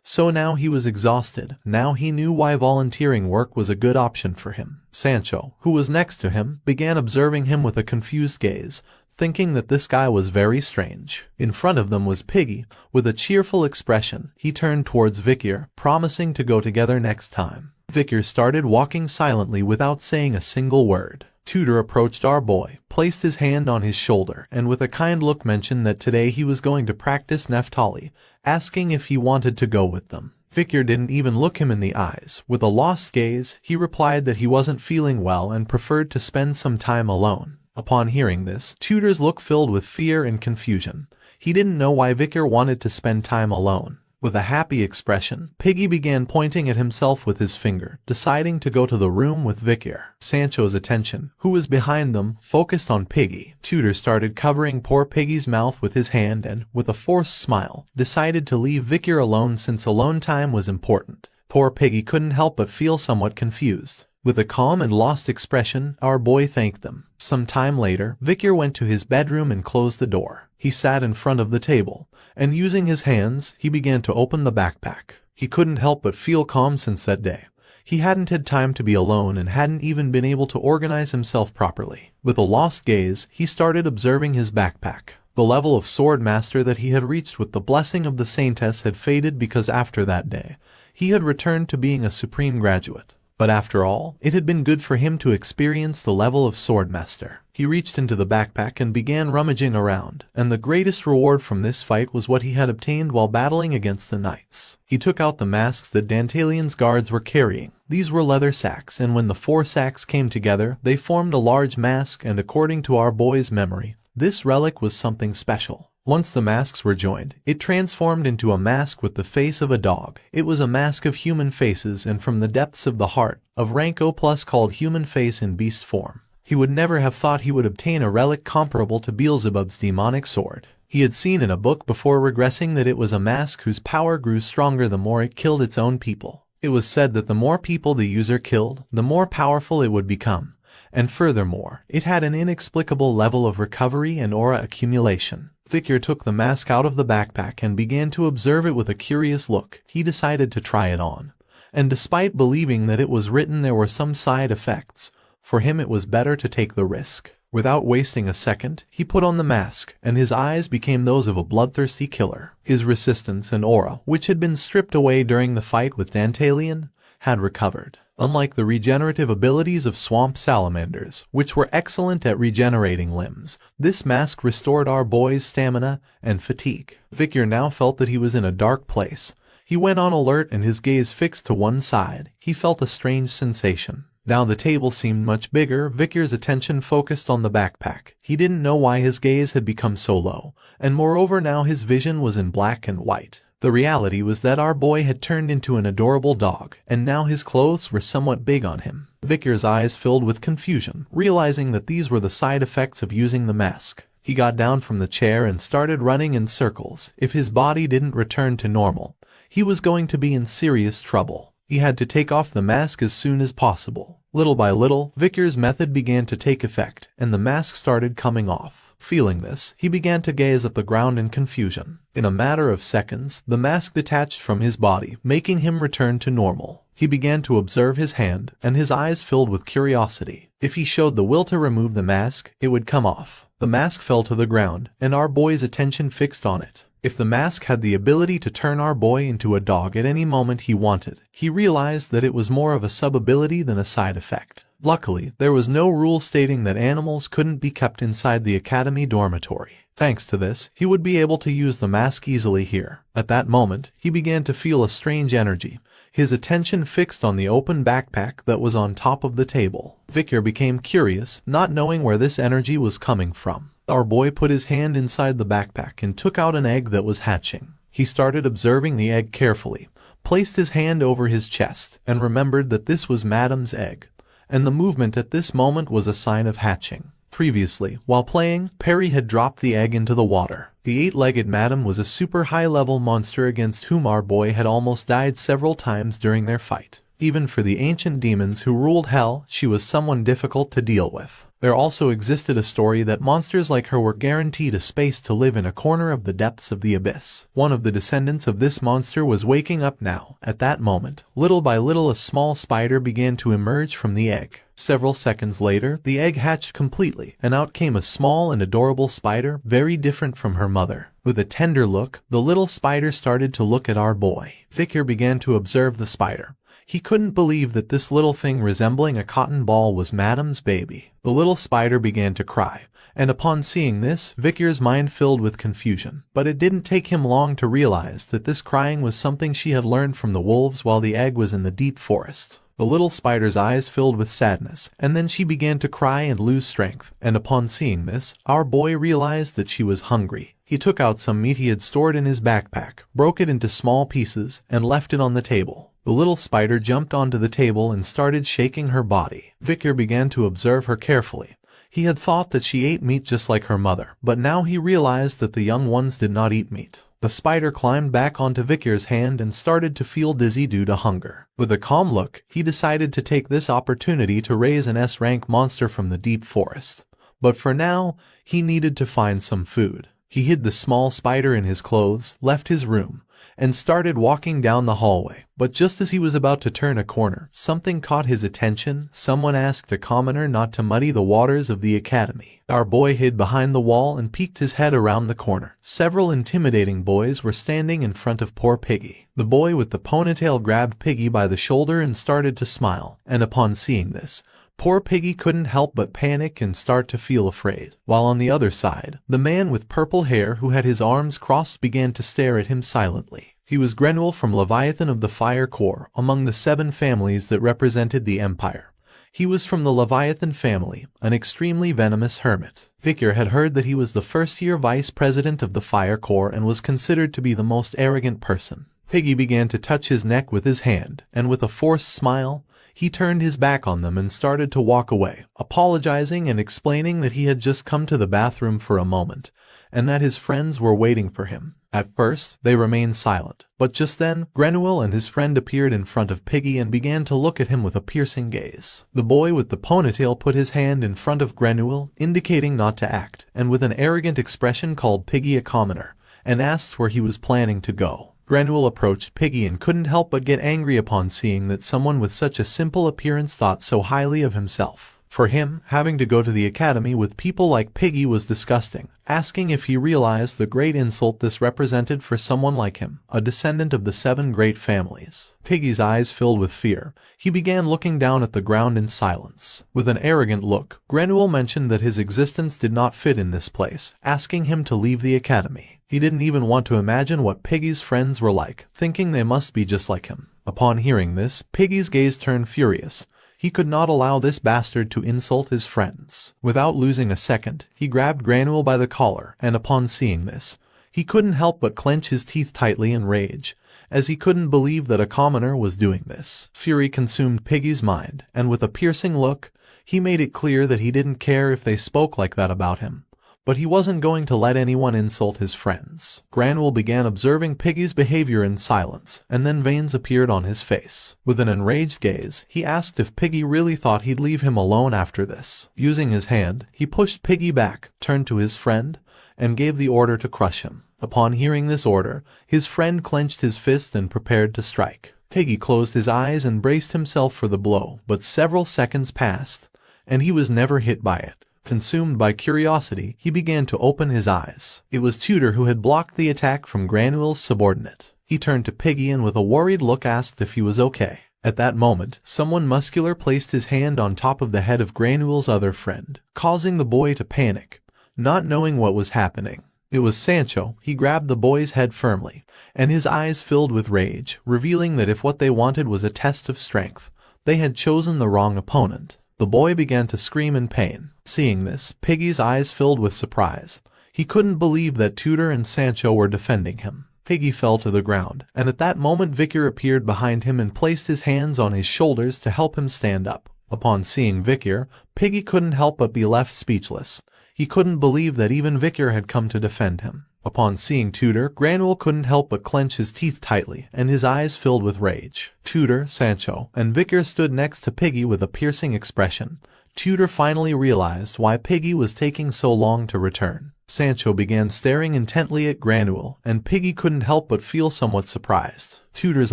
So now he was exhausted. Now he knew why volunteering work was a good option for him. Sancho, who was next to him, began observing him with a confused gaze, thinking that this guy was very strange. In front of them was Piggy. With a cheerful expression, he turned towards Vicar, promising to go together next time. Vicar started walking silently without saying a single word. Tutor approached our boy, placed his hand on his shoulder, and with a kind look mentioned that today he was going to practice Neftali, asking if he wanted to go with them. Victor didn't even look him in the eyes. With a lost gaze, he replied that he wasn't feeling well and preferred to spend some time alone. Upon hearing this, Tutor's look filled with fear and confusion. He didn't know why Victor wanted to spend time alone. With a happy expression, Piggy began pointing at himself with his finger, deciding to go to the room with Victor. Sancho's attention, who was behind them, focused on Piggy. Tutor started covering poor Piggy's mouth with his hand and, with a forced smile, decided to leave Victor alone since alone time was important. Poor Piggy couldn't help but feel somewhat confused. With a calm and lost expression, our boy thanked them. Some time later, Victor went to his bedroom and closed the door. He sat in front of the table, and using his hands, he began to open the backpack. He couldn't help but feel calm since that day. He hadn't had time to be alone and hadn't even been able to organize himself properly. With a lost gaze, he started observing his backpack. The level of sword master that he had reached with the blessing of the Saintess had faded because after that day, he had returned to being a supreme graduate. But after all, it had been good for him to experience the level of swordmaster. He reached into the backpack and began rummaging around, and the greatest reward from this fight was what he had obtained while battling against the knights. He took out the masks that Dantalian's guards were carrying. These were leather sacks, and when the 4 sacks came together, they formed a large mask, and according to our boy's memory, this relic was something special. Once the masks were joined, it transformed into a mask with the face of a dog. It was a mask of human faces and from the depths of the heart, of rank O+ called human face in beast form. He would never have thought he would obtain a relic comparable to Beelzebub's demonic sword. He had seen in a book before regressing that it was a mask whose power grew stronger the more it killed its own people. It was said that the more people the user killed, the more powerful it would become. And furthermore, it had an inexplicable level of recovery and aura accumulation. Victor took the mask out of the backpack and began to observe it with a curious look. He decided to try it on. And despite believing that it was written there were some side effects, for him it was better to take the risk. Without wasting a second, he put on the mask, and his eyes became those of a bloodthirsty killer. His resistance and aura, which had been stripped away during the fight with Dantalian, had recovered. Unlike the regenerative abilities of swamp salamanders, which were excellent at regenerating limbs, this mask restored our boy's stamina and fatigue. Victor now felt that he was in a dark place. He went on alert and his gaze fixed to one side. He felt a strange sensation. Now the table seemed much bigger. Victor's attention focused on the backpack. He didn't know why his gaze had become so low, and moreover now his vision was in black and white. The reality was that our boy had turned into an adorable dog, and now his clothes were somewhat big on him. Victor's eyes filled with confusion, realizing that these were the side effects of using the mask. He got down from the chair and started running in circles. If his body didn't return to normal, he was going to be in serious trouble. He had to take off the mask as soon as possible. Little by little, Victor's method began to take effect, and the mask started coming off. Feeling this, he began to gaze at the ground in confusion. In a matter of seconds, the mask detached from his body, making him return to normal. He began to observe his hand, and his eyes filled with curiosity. If he showed the will to remove the mask, it would come off. The mask fell to the ground, and our boy's attention fixed on it. If the mask had the ability to turn our boy into a dog at any moment he wanted, he realized that it was more of a sub-ability than a side effect. Luckily, there was no rule stating that animals couldn't be kept inside the academy dormitory. Thanks to this, he would be able to use the mask easily here. At that moment, he began to feel a strange energy. His attention fixed on the open backpack that was on top of the table. Victor became curious, not knowing where this energy was coming from. Our boy put his hand inside the backpack and took out an egg that was hatching. He started observing the egg carefully, placed his hand over his chest, and remembered that this was Madam's egg, and the movement at this moment was a sign of hatching. Previously, while playing, Perry had dropped the egg into the water. The 8-legged Madam was a super high-level monster against whom our boy had almost died several times during their fight. Even for the ancient demons who ruled hell, she was someone difficult to deal with. There also existed a story that monsters like her were guaranteed a space to live in a corner of the depths of the abyss. One of the descendants of this monster was waking up now. At that moment, little by little a small spider began to emerge from the egg. Several seconds later, the egg hatched completely, and out came a small and adorable spider, very different from her mother. With a tender look, the little spider started to look at our boy. Victor began to observe the spider. He couldn't believe that this little thing resembling a cotton ball was Madame's baby. The little spider began to cry, and upon seeing this, Victor's mind filled with confusion. But it didn't take him long to realize that this crying was something she had learned from the wolves while the egg was in the deep forest. The little spider's eyes filled with sadness, and then she began to cry and lose strength, and upon seeing this, our boy realized that she was hungry. He took out some meat he had stored in his backpack, broke it into small pieces, and left it on the table. The little spider jumped onto the table and started shaking her body. Victor began to observe her carefully. He had thought that she ate meat just like her mother, but now he realized that the young ones did not eat meat. The spider climbed back onto Victor's hand and started to feel dizzy due to hunger. With a calm look, he decided to take this opportunity to raise an S-rank monster from the deep forest. But for now, he needed to find some food. He hid the small spider in his clothes, left his room, and started walking down the hallway. But just as he was about to turn a corner, something caught his attention. Someone asked a commoner not to muddy the waters of the academy. Our boy hid behind the wall and peeked his head around the corner. Several intimidating boys were standing in front of poor Piggy. The boy with the ponytail grabbed Piggy by the shoulder and started to smile, and upon seeing this, poor Piggy couldn't help but panic and start to feel afraid. While on the other side, the man with purple hair who had his arms crossed began to stare at him silently. He was Granuel from Leviathan of the Fire Corps, among the 7 families that represented the Empire. He was from the Leviathan family, an extremely venomous hermit. Victor had heard that he was the first-year vice president of the Fire Corps and was considered to be the most arrogant person. Piggy began to touch his neck with his hand, and with a forced smile, he turned his back on them and started to walk away, apologizing and explaining that he had just come to the bathroom for a moment, and that his friends were waiting for him. At first, they remained silent, but just then, Granuel and his friend appeared in front of Piggy and began to look at him with a piercing gaze. The boy with the ponytail put his hand in front of Granuel, indicating not to act, and with an arrogant expression called Piggy a commoner, and asked where he was planning to go. Granuel approached Piggy and couldn't help but get angry upon seeing that someone with such a simple appearance thought so highly of himself. For him, having to go to the academy with people like Piggy was disgusting, asking if he realized the great insult this represented for someone like him, a descendant of the 7 great families. Piggy's eyes filled with fear. He began looking down at the ground in silence. With an arrogant look, Granuel mentioned that his existence did not fit in this place, asking him to leave the academy. He didn't even want to imagine what Piggy's friends were like, thinking they must be just like him. Upon hearing this, Piggy's gaze turned furious. He could not allow this bastard to insult his friends. Without losing a second, he grabbed Granuel by the collar, and upon seeing this, he couldn't help but clench his teeth tightly in rage, as he couldn't believe that a commoner was doing this. Fury consumed Piggy's mind, and with a piercing look, he made it clear that he didn't care if they spoke like that about him. But he wasn't going to let anyone insult his friends. Granuel began observing Piggy's behavior in silence, and then veins appeared on his face. With an enraged gaze, he asked if Piggy really thought he'd leave him alone after this. Using his hand, he pushed Piggy back, turned to his friend, and gave the order to crush him. Upon hearing this order, his friend clenched his fist and prepared to strike. Piggy closed his eyes and braced himself for the blow, but several seconds passed, and he was never hit by it. Consumed by curiosity, he began to open his eyes. It was Tudor who had blocked the attack from Granuel's subordinate. He turned to Piggy and with a worried look asked if he was okay. At that moment, someone muscular placed his hand on top of the head of Granuel's other friend, causing the boy to panic, not knowing what was happening. It was Sancho. He grabbed the boy's head firmly, and his eyes filled with rage, revealing that if what they wanted was a test of strength, they had chosen the wrong opponent. The boy began to scream in pain. Seeing this, Piggy's eyes filled with surprise. He couldn't believe that Tudor and Sancho were defending him. Piggy fell to the ground, and at that moment Victor appeared behind him and placed his hands on his shoulders to help him stand up. Upon seeing Victor, Piggy couldn't help but be left speechless. He couldn't believe that even Victor had come to defend him. Upon seeing Tudor, Granuel couldn't help but clench his teeth tightly, and his eyes filled with rage. Tudor, Sancho, and Victor stood next to Piggy with a piercing expression. Tudor finally realized why Piggy was taking so long to return. Sancho began staring intently at Granuel, and Piggy couldn't help but feel somewhat surprised. Tudor's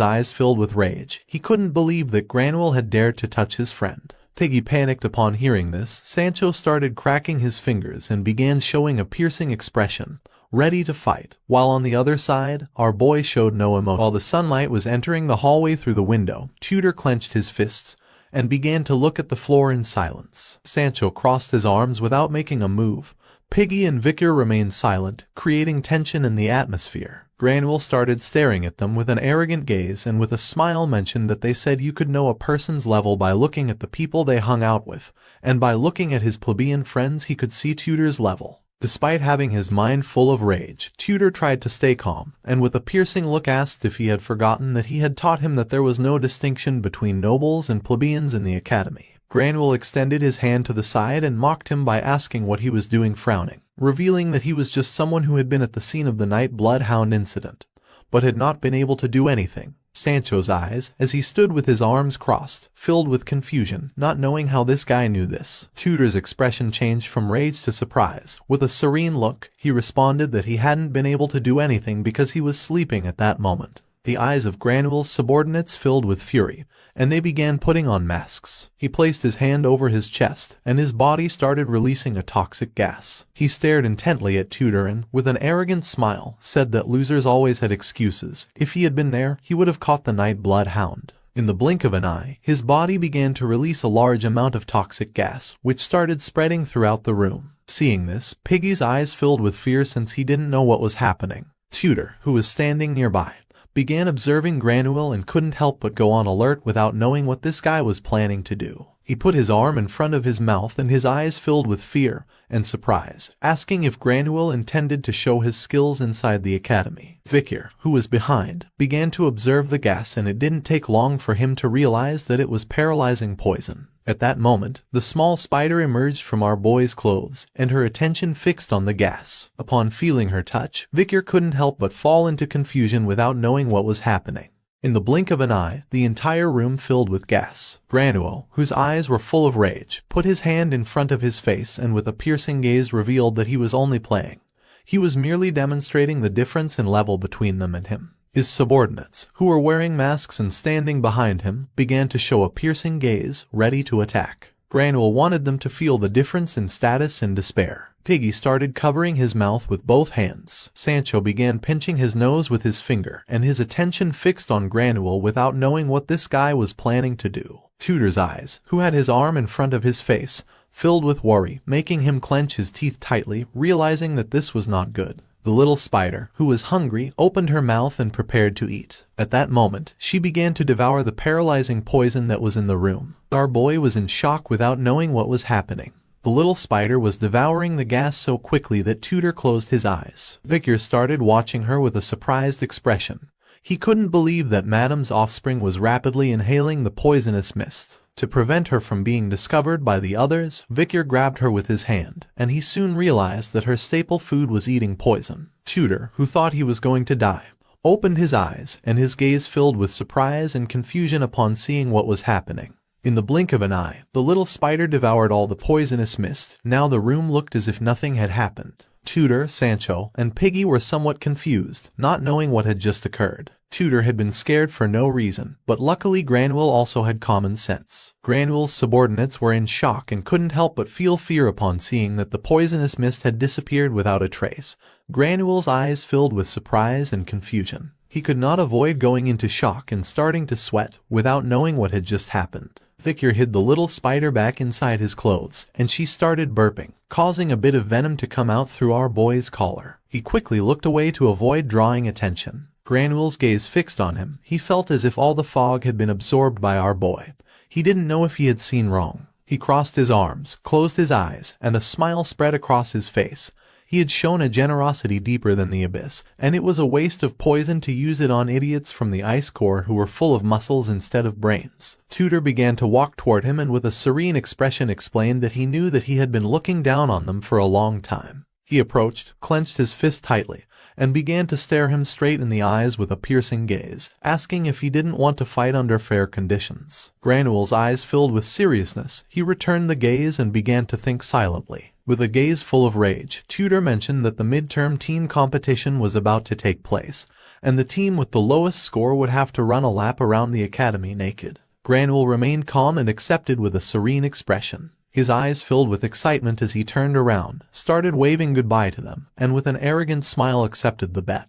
eyes filled with rage. He couldn't believe that Granuel had dared to touch his friend. Piggy panicked upon hearing this. Sancho started cracking his fingers and began showing a piercing expression, ready to fight, while on the other side, our boy showed no emotion. While the sunlight was entering the hallway through the window, Tudor clenched his fists and began to look at the floor in silence. Sancho crossed his arms without making a move. Piggy and Vicar remained silent, creating tension in the atmosphere. Granule started staring at them with an arrogant gaze and with a smile mentioned that they said you could know a person's level by looking at the people they hung out with, and by looking at his plebeian friends he could see Tudor's level. Despite having his mind full of rage, Tudor tried to stay calm, and with a piercing look asked if he had forgotten that he had taught him that there was no distinction between nobles and plebeians in the academy. Granule extended his hand to the side and mocked him by asking what he was doing, frowning, revealing that he was just someone who had been at the scene of the night bloodhound incident, but had not been able to do anything. Sancho's eyes, as he stood with his arms crossed, filled with confusion, not knowing how this guy knew this. Tudor's expression changed from rage to surprise. With a serene look, he responded that he hadn't been able to do anything because he was sleeping at that moment. The eyes of Granule's subordinates filled with fury, and they began putting on masks. He placed his hand over his chest, and his body started releasing a toxic gas. He stared intently at Tudor and, with an arrogant smile, said that losers always had excuses. If he had been there, he would have caught the night bloodhound. In the blink of an eye, his body began to release a large amount of toxic gas, which started spreading throughout the room. Seeing this, Piggy's eyes filled with fear since he didn't know what was happening. Tudor, who was standing nearby, began observing Granule and couldn't help but go on alert without knowing what this guy was planning to do. He put his arm in front of his mouth and his eyes filled with fear and surprise, asking if Granule intended to show his skills inside the academy. Vicar, who was behind, began to observe the gas and it didn't take long for him to realize that it was paralyzing poison. At that moment, the small spider emerged from our boy's clothes, and her attention fixed on the gas. Upon feeling her touch, Vicar couldn't help but fall into confusion without knowing what was happening. In the blink of an eye, the entire room filled with gas. Granule, whose eyes were full of rage, put his hand in front of his face and with a piercing gaze revealed that he was only playing. He was merely demonstrating the difference in level between them and him. His subordinates, who were wearing masks and standing behind him, began to show a piercing gaze, ready to attack. Granule wanted them to feel the difference in status and despair. Piggy started covering his mouth with both hands. Sancho began pinching his nose with his finger, and his attention fixed on Granule without knowing what this guy was planning to do. Tudor's eyes, who had his arm in front of his face, filled with worry, making him clench his teeth tightly, realizing that this was not good. The little spider, who was hungry, opened her mouth and prepared to eat. At that moment, she began to devour the paralyzing poison that was in the room. Our boy was in shock without knowing what was happening. The little spider was devouring the gas so quickly that Tudor closed his eyes. Vicar started watching her with a surprised expression. He couldn't believe that Madame's offspring was rapidly inhaling the poisonous mist. To prevent her from being discovered by the others, Vicar grabbed her with his hand, and he soon realized that her staple food was eating poison. Tudor, who thought he was going to die, opened his eyes, and his gaze filled with surprise and confusion upon seeing what was happening. In the blink of an eye, the little spider devoured all the poisonous mist. Now the room looked as if nothing had happened. Tudor, Sancho, and Piggy were somewhat confused, not knowing what had just occurred. Tudor had been scared for no reason, but luckily Granule also had common sense. Granule's subordinates were in shock and couldn't help but feel fear upon seeing that the poisonous mist had disappeared without a trace. Granule's eyes filled with surprise and confusion. He could not avoid going into shock and starting to sweat without knowing what had just happened. Vicar hid the little spider back inside his clothes, and she started burping, causing a bit of venom to come out through our boy's collar. He quickly looked away to avoid drawing attention. Granule's gaze fixed on him. He felt as if all the fog had been absorbed by our boy. He didn't know if he had seen wrong. He crossed his arms, closed his eyes, and a smile spread across his face. He had shown a generosity deeper than the abyss, and it was a waste of poison to use it on idiots from the ice core who were full of muscles instead of brains. Tudor began to walk toward him and with a serene expression explained that he knew that he had been looking down on them for a long time. He approached, clenched his fist tightly, and began to stare him straight in the eyes with a piercing gaze, asking if he didn't want to fight under fair conditions. Granule's eyes filled with seriousness. He returned the gaze and began to think silently. With a gaze full of rage, Tudor mentioned that the midterm team competition was about to take place, and the team with the lowest score would have to run a lap around the academy naked. Granule remained calm and accepted with a serene expression. His eyes filled with excitement as he turned around, started waving goodbye to them, and with an arrogant smile accepted the bet,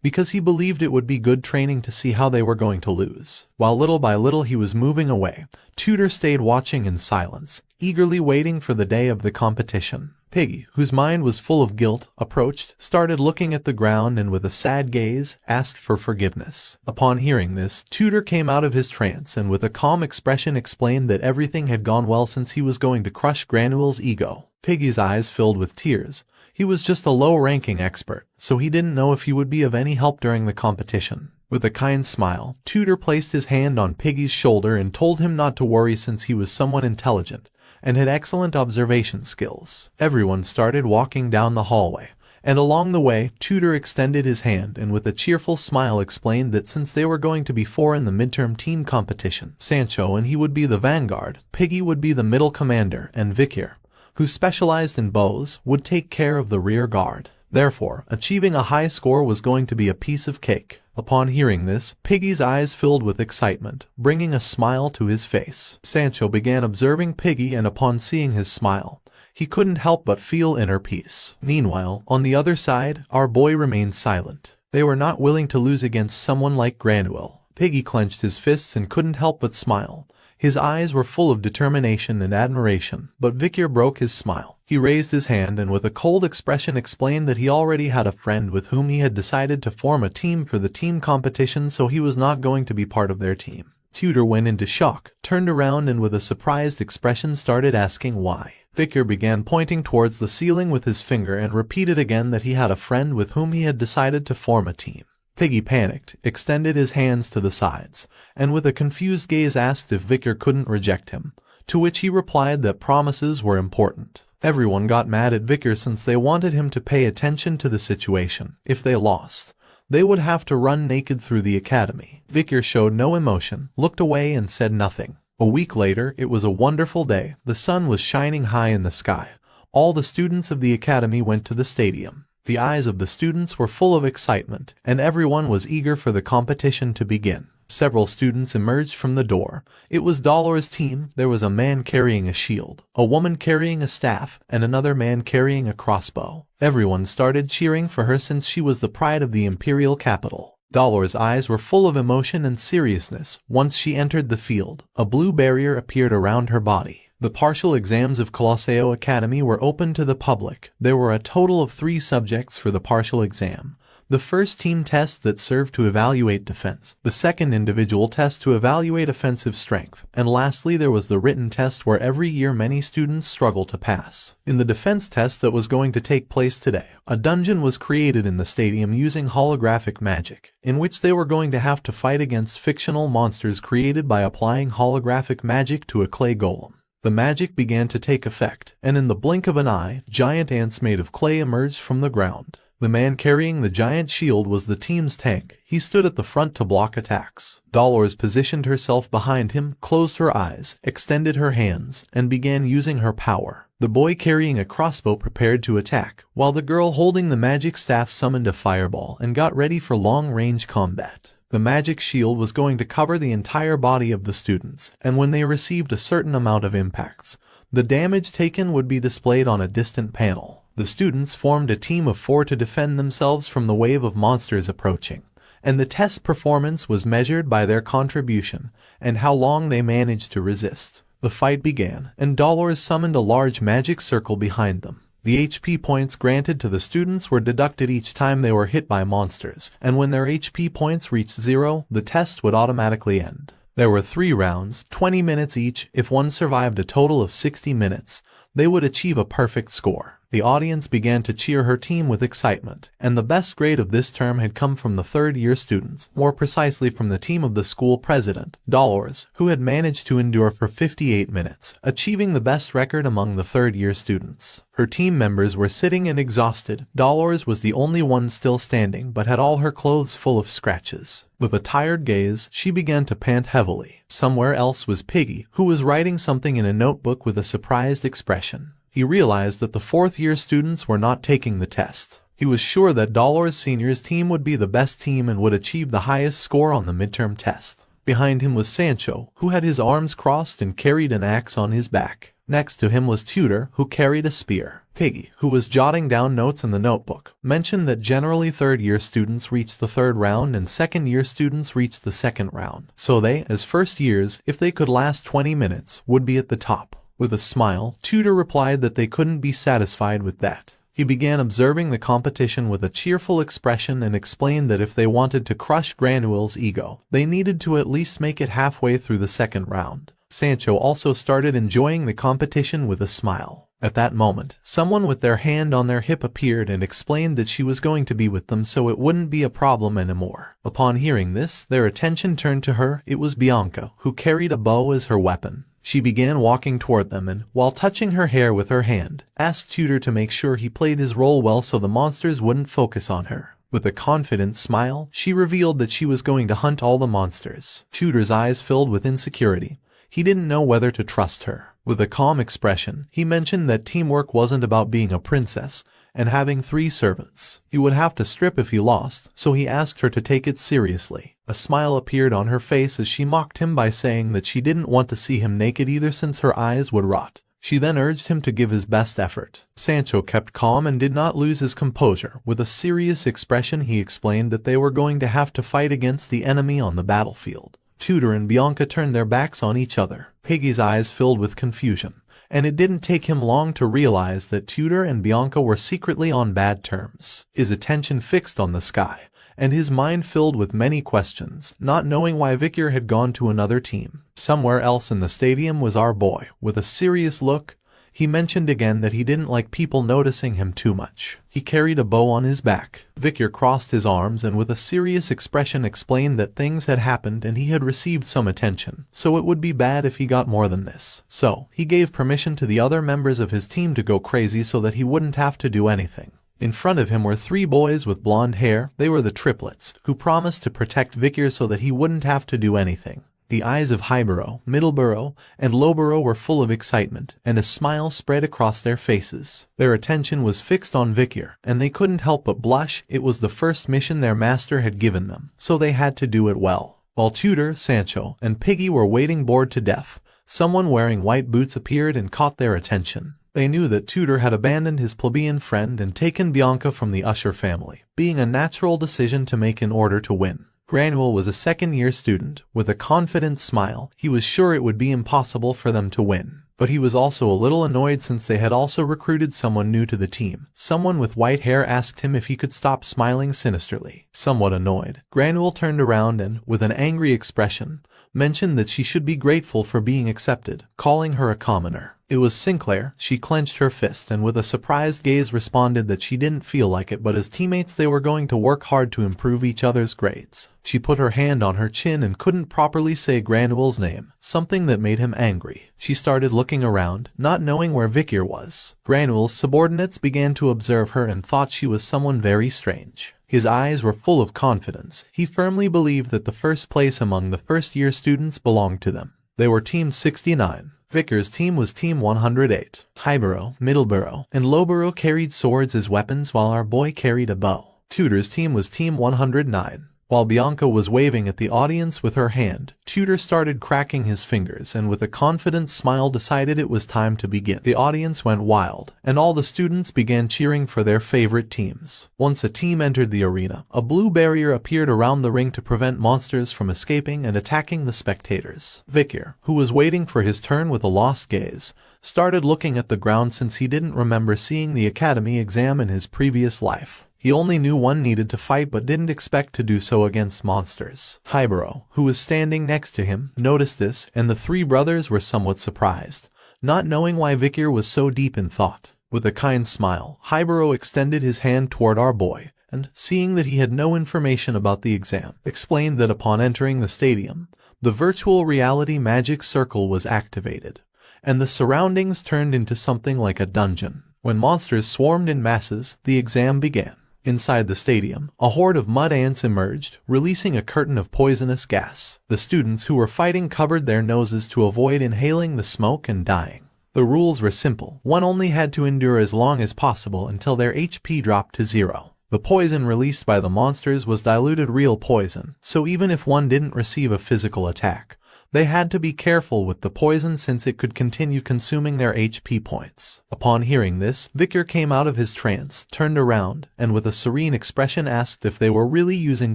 because he believed it would be good training to see how they were going to lose. While little by little he was moving away, Tutor stayed watching in silence, eagerly waiting for the day of the competition. Piggy, whose mind was full of guilt, approached, started looking at the ground and with a sad gaze, asked for forgiveness. Upon hearing this, Tutor came out of his trance and with a calm expression explained that everything had gone well since he was going to crush Granuel's ego. Piggy's eyes filled with tears. He was just a low-ranking expert, so he didn't know if he would be of any help during the competition. With a kind smile, Tutor placed his hand on Piggy's shoulder and told him not to worry since he was someone intelligent and had excellent observation skills. Everyone started walking down the hallway, and along the way, Tutor extended his hand and with a cheerful smile explained that since they were going to be four in the midterm team competition, Sancho and he would be the vanguard, Piggy would be the middle commander, and Vikir, who specialized in bows, would take care of the rear guard. Therefore, achieving a high score was going to be a piece of cake. Upon hearing this, Piggy's eyes filled with excitement, bringing a smile to his face. Sancho began observing Piggy and upon seeing his smile, he couldn't help but feel inner peace. Meanwhile, on the other side, our boy remained silent. They were not willing to lose against someone like Granuel. Piggy clenched his fists and couldn't help but smile. His eyes were full of determination and admiration, but Vikir broke his smile. He raised his hand and with a cold expression explained that he already had a friend with whom he had decided to form a team for the team competition, so he was not going to be part of their team. Tutor went into shock, turned around and with a surprised expression started asking why. Vikir began pointing towards the ceiling with his finger and repeated again that he had a friend with whom he had decided to form a team. Piggy panicked, extended his hands to the sides, and with a confused gaze asked if Vikir couldn't reject him, to which he replied that promises were important. Everyone got mad at Vikir since they wanted him to pay attention to the situation. If they lost, they would have to run naked through the academy. Vikir showed no emotion, looked away and said nothing. A week later, it was a wonderful day. The sun was shining high in the sky. All the students of the academy went to the stadium. The eyes of the students were full of excitement, and everyone was eager for the competition to begin. Several students emerged from the door. It was Dolores' team. There was a man carrying a shield, a woman carrying a staff, and another man carrying a crossbow. Everyone started cheering for her since she was the pride of the imperial capital. Dolores' eyes were full of emotion and seriousness. Once she entered the field, a blue barrier appeared around her body. The partial exams of Colosseo Academy were open to the public. There were a total of 3 subjects for the partial exam. The first team test that served to evaluate defense, the second individual test to evaluate offensive strength, and lastly there was the written test where every year many students struggle to pass. In the defense test that was going to take place today, a dungeon was created in the stadium using holographic magic, in which they were going to have to fight against fictional monsters created by applying holographic magic to a clay golem. The magic began to take effect, and in the blink of an eye, giant ants made of clay emerged from the ground. The man carrying the giant shield was the team's tank. He stood at the front to block attacks. Dolores positioned herself behind him, closed her eyes, extended her hands, and began using her power. The boy carrying a crossbow prepared to attack, while the girl holding the magic staff summoned a fireball and got ready for long-range combat. The magic shield was going to cover the entire body of the students, and when they received a certain amount of impacts, the damage taken would be displayed on a distant panel. The students formed a team of 4 to defend themselves from the wave of monsters approaching, and the test performance was measured by their contribution and how long they managed to resist. The fight began, and Dolores summoned a large magic circle behind them. The HP points granted to the students were deducted each time they were hit by monsters, and when their HP points reached 0, the test would automatically end. There were 3 rounds, 20 minutes each. If one survived a total of 60 minutes, they would achieve a perfect score. The audience began to cheer her team with excitement, and the best grade of this term had come from the third-year students, more precisely from the team of the school president, Dolores, who had managed to endure for 58 minutes, achieving the best record among the third-year students. Her team members were sitting and exhausted. Dolores was the only one still standing but had all her clothes full of scratches. With a tired gaze, she began to pant heavily. Somewhere else was Piggy, who was writing something in a notebook with a surprised expression. He realized that the fourth-year students were not taking the test. He was sure that Dolores Senior's team would be the best team and would achieve the highest score on the midterm test. Behind him was Sancho, who had his arms crossed and carried an axe on his back. Next to him was Tutor, who carried a spear. Piggy, who was jotting down notes in the notebook, mentioned that generally third-year students reach the third round and second-year students reach the second round. So they, as first years, if they could last 20 minutes, would be at the top. With a smile, Tutor replied that they couldn't be satisfied with that. He began observing the competition with a cheerful expression and explained that if they wanted to crush Granuel's ego, they needed to at least make it halfway through the second round. Sancho also started enjoying the competition with a smile. At that moment, someone with their hand on their hip appeared and explained that she was going to be with them so it wouldn't be a problem anymore. Upon hearing this, their attention turned to her. It was Bianca, who carried a bow as her weapon. She began walking toward them and, while touching her hair with her hand, asked Tutor to make sure he played his role well so the monsters wouldn't focus on her. With a confident smile, she revealed that she was going to hunt all the monsters. Tutor's eyes filled with insecurity. He didn't know whether to trust her. With a calm expression, he mentioned that teamwork wasn't about being a princess and having 3 servants. He would have to strip if he lost, so he asked her to take it seriously. A smile appeared on her face as she mocked him by saying that she didn't want to see him naked either since her eyes would rot. She then urged him to give his best effort. Sancho kept calm and did not lose his composure. With a serious expression, he explained that they were going to have to fight against the enemy on the battlefield. Tutor and Bianca turned their backs on each other. Piggy's eyes filled with confusion, and it didn't take him long to realize that Tutor and Bianca were secretly on bad terms. His attention fixed on the sky, and his mind filled with many questions, not knowing why Victor had gone to another team. Somewhere else in the stadium was our boy. With a serious look, he mentioned again that he didn't like people noticing him too much. He carried a bow on his back. Victor crossed his arms and with a serious expression explained that things had happened and he had received some attention, so it would be bad if he got more than this. So, he gave permission to the other members of his team to go crazy so that he wouldn't have to do anything. In front of him were 3 boys with blonde hair. They were the triplets, who promised to protect Victor so that he wouldn't have to do anything. The eyes of Highborough, Middleborough, and Lowborough were full of excitement, and a smile spread across their faces. Their attention was fixed on Victor, and they couldn't help but blush. It was the first mission their master had given them, so they had to do it well. While Tutor, Sancho, and Piggy were waiting bored to death, someone wearing white boots appeared and caught their attention. They knew that Tutor had abandoned his plebeian friend and taken Bianca from the Usher family, being a natural decision to make in order to win. Granuel was a second-year student. With a confident smile, he was sure it would be impossible for them to win. But he was also a little annoyed since they had also recruited someone new to the team. Someone with white hair asked him if he could stop smiling sinisterly. Somewhat annoyed, Granuel turned around and, with an angry expression, mentioned that she should be grateful for being accepted, calling her a commoner. It was Sinclair. She clenched her fist and with a surprised gaze responded that she didn't feel like it, but as teammates they were going to work hard to improve each other's grades. She put her hand on her chin and couldn't properly say Granuel's name, something that made him angry. She started looking around, not knowing where Victor was. Granuel's subordinates began to observe her and thought she was someone very strange. His eyes were full of confidence. He firmly believed that the first place among the first-year students belonged to them. They were Team 69. Victor's team was Team 108. Highborough, Middleborough, and Lowborough carried swords as weapons while our boy carried a bow. Tutor's team was Team 109. While Bianca was waving at the audience with her hand, Tutor started cracking his fingers and with a confident smile decided it was time to begin. The audience went wild, and all the students began cheering for their favorite teams. Once a team entered the arena, a blue barrier appeared around the ring to prevent monsters from escaping and attacking the spectators. Victor, who was waiting for his turn with a lost gaze, started looking at the ground since he didn't remember seeing the academy exam in his previous life. He only knew one needed to fight but didn't expect to do so against monsters. Highborough, who was standing next to him, noticed this, and the 3 brothers were somewhat surprised, not knowing why Victor was so deep in thought. With a kind smile, Highborough extended his hand toward our boy, and, seeing that he had no information about the exam, explained that upon entering the stadium, the virtual reality magic circle was activated, and the surroundings turned into something like a dungeon. When monsters swarmed in masses, the exam began. Inside the stadium, a horde of mud ants emerged, releasing a curtain of poisonous gas. The students who were fighting covered their noses to avoid inhaling the smoke and dying. The rules were simple. One only had to endure as long as possible until their HP dropped to 0. The poison released by the monsters was diluted real poison, so even if one didn't receive a physical attack, They had to be careful with the poison since it could continue consuming their HP points. Upon hearing this, Vicar came out of his trance, turned around, and with a serene expression asked if they were really using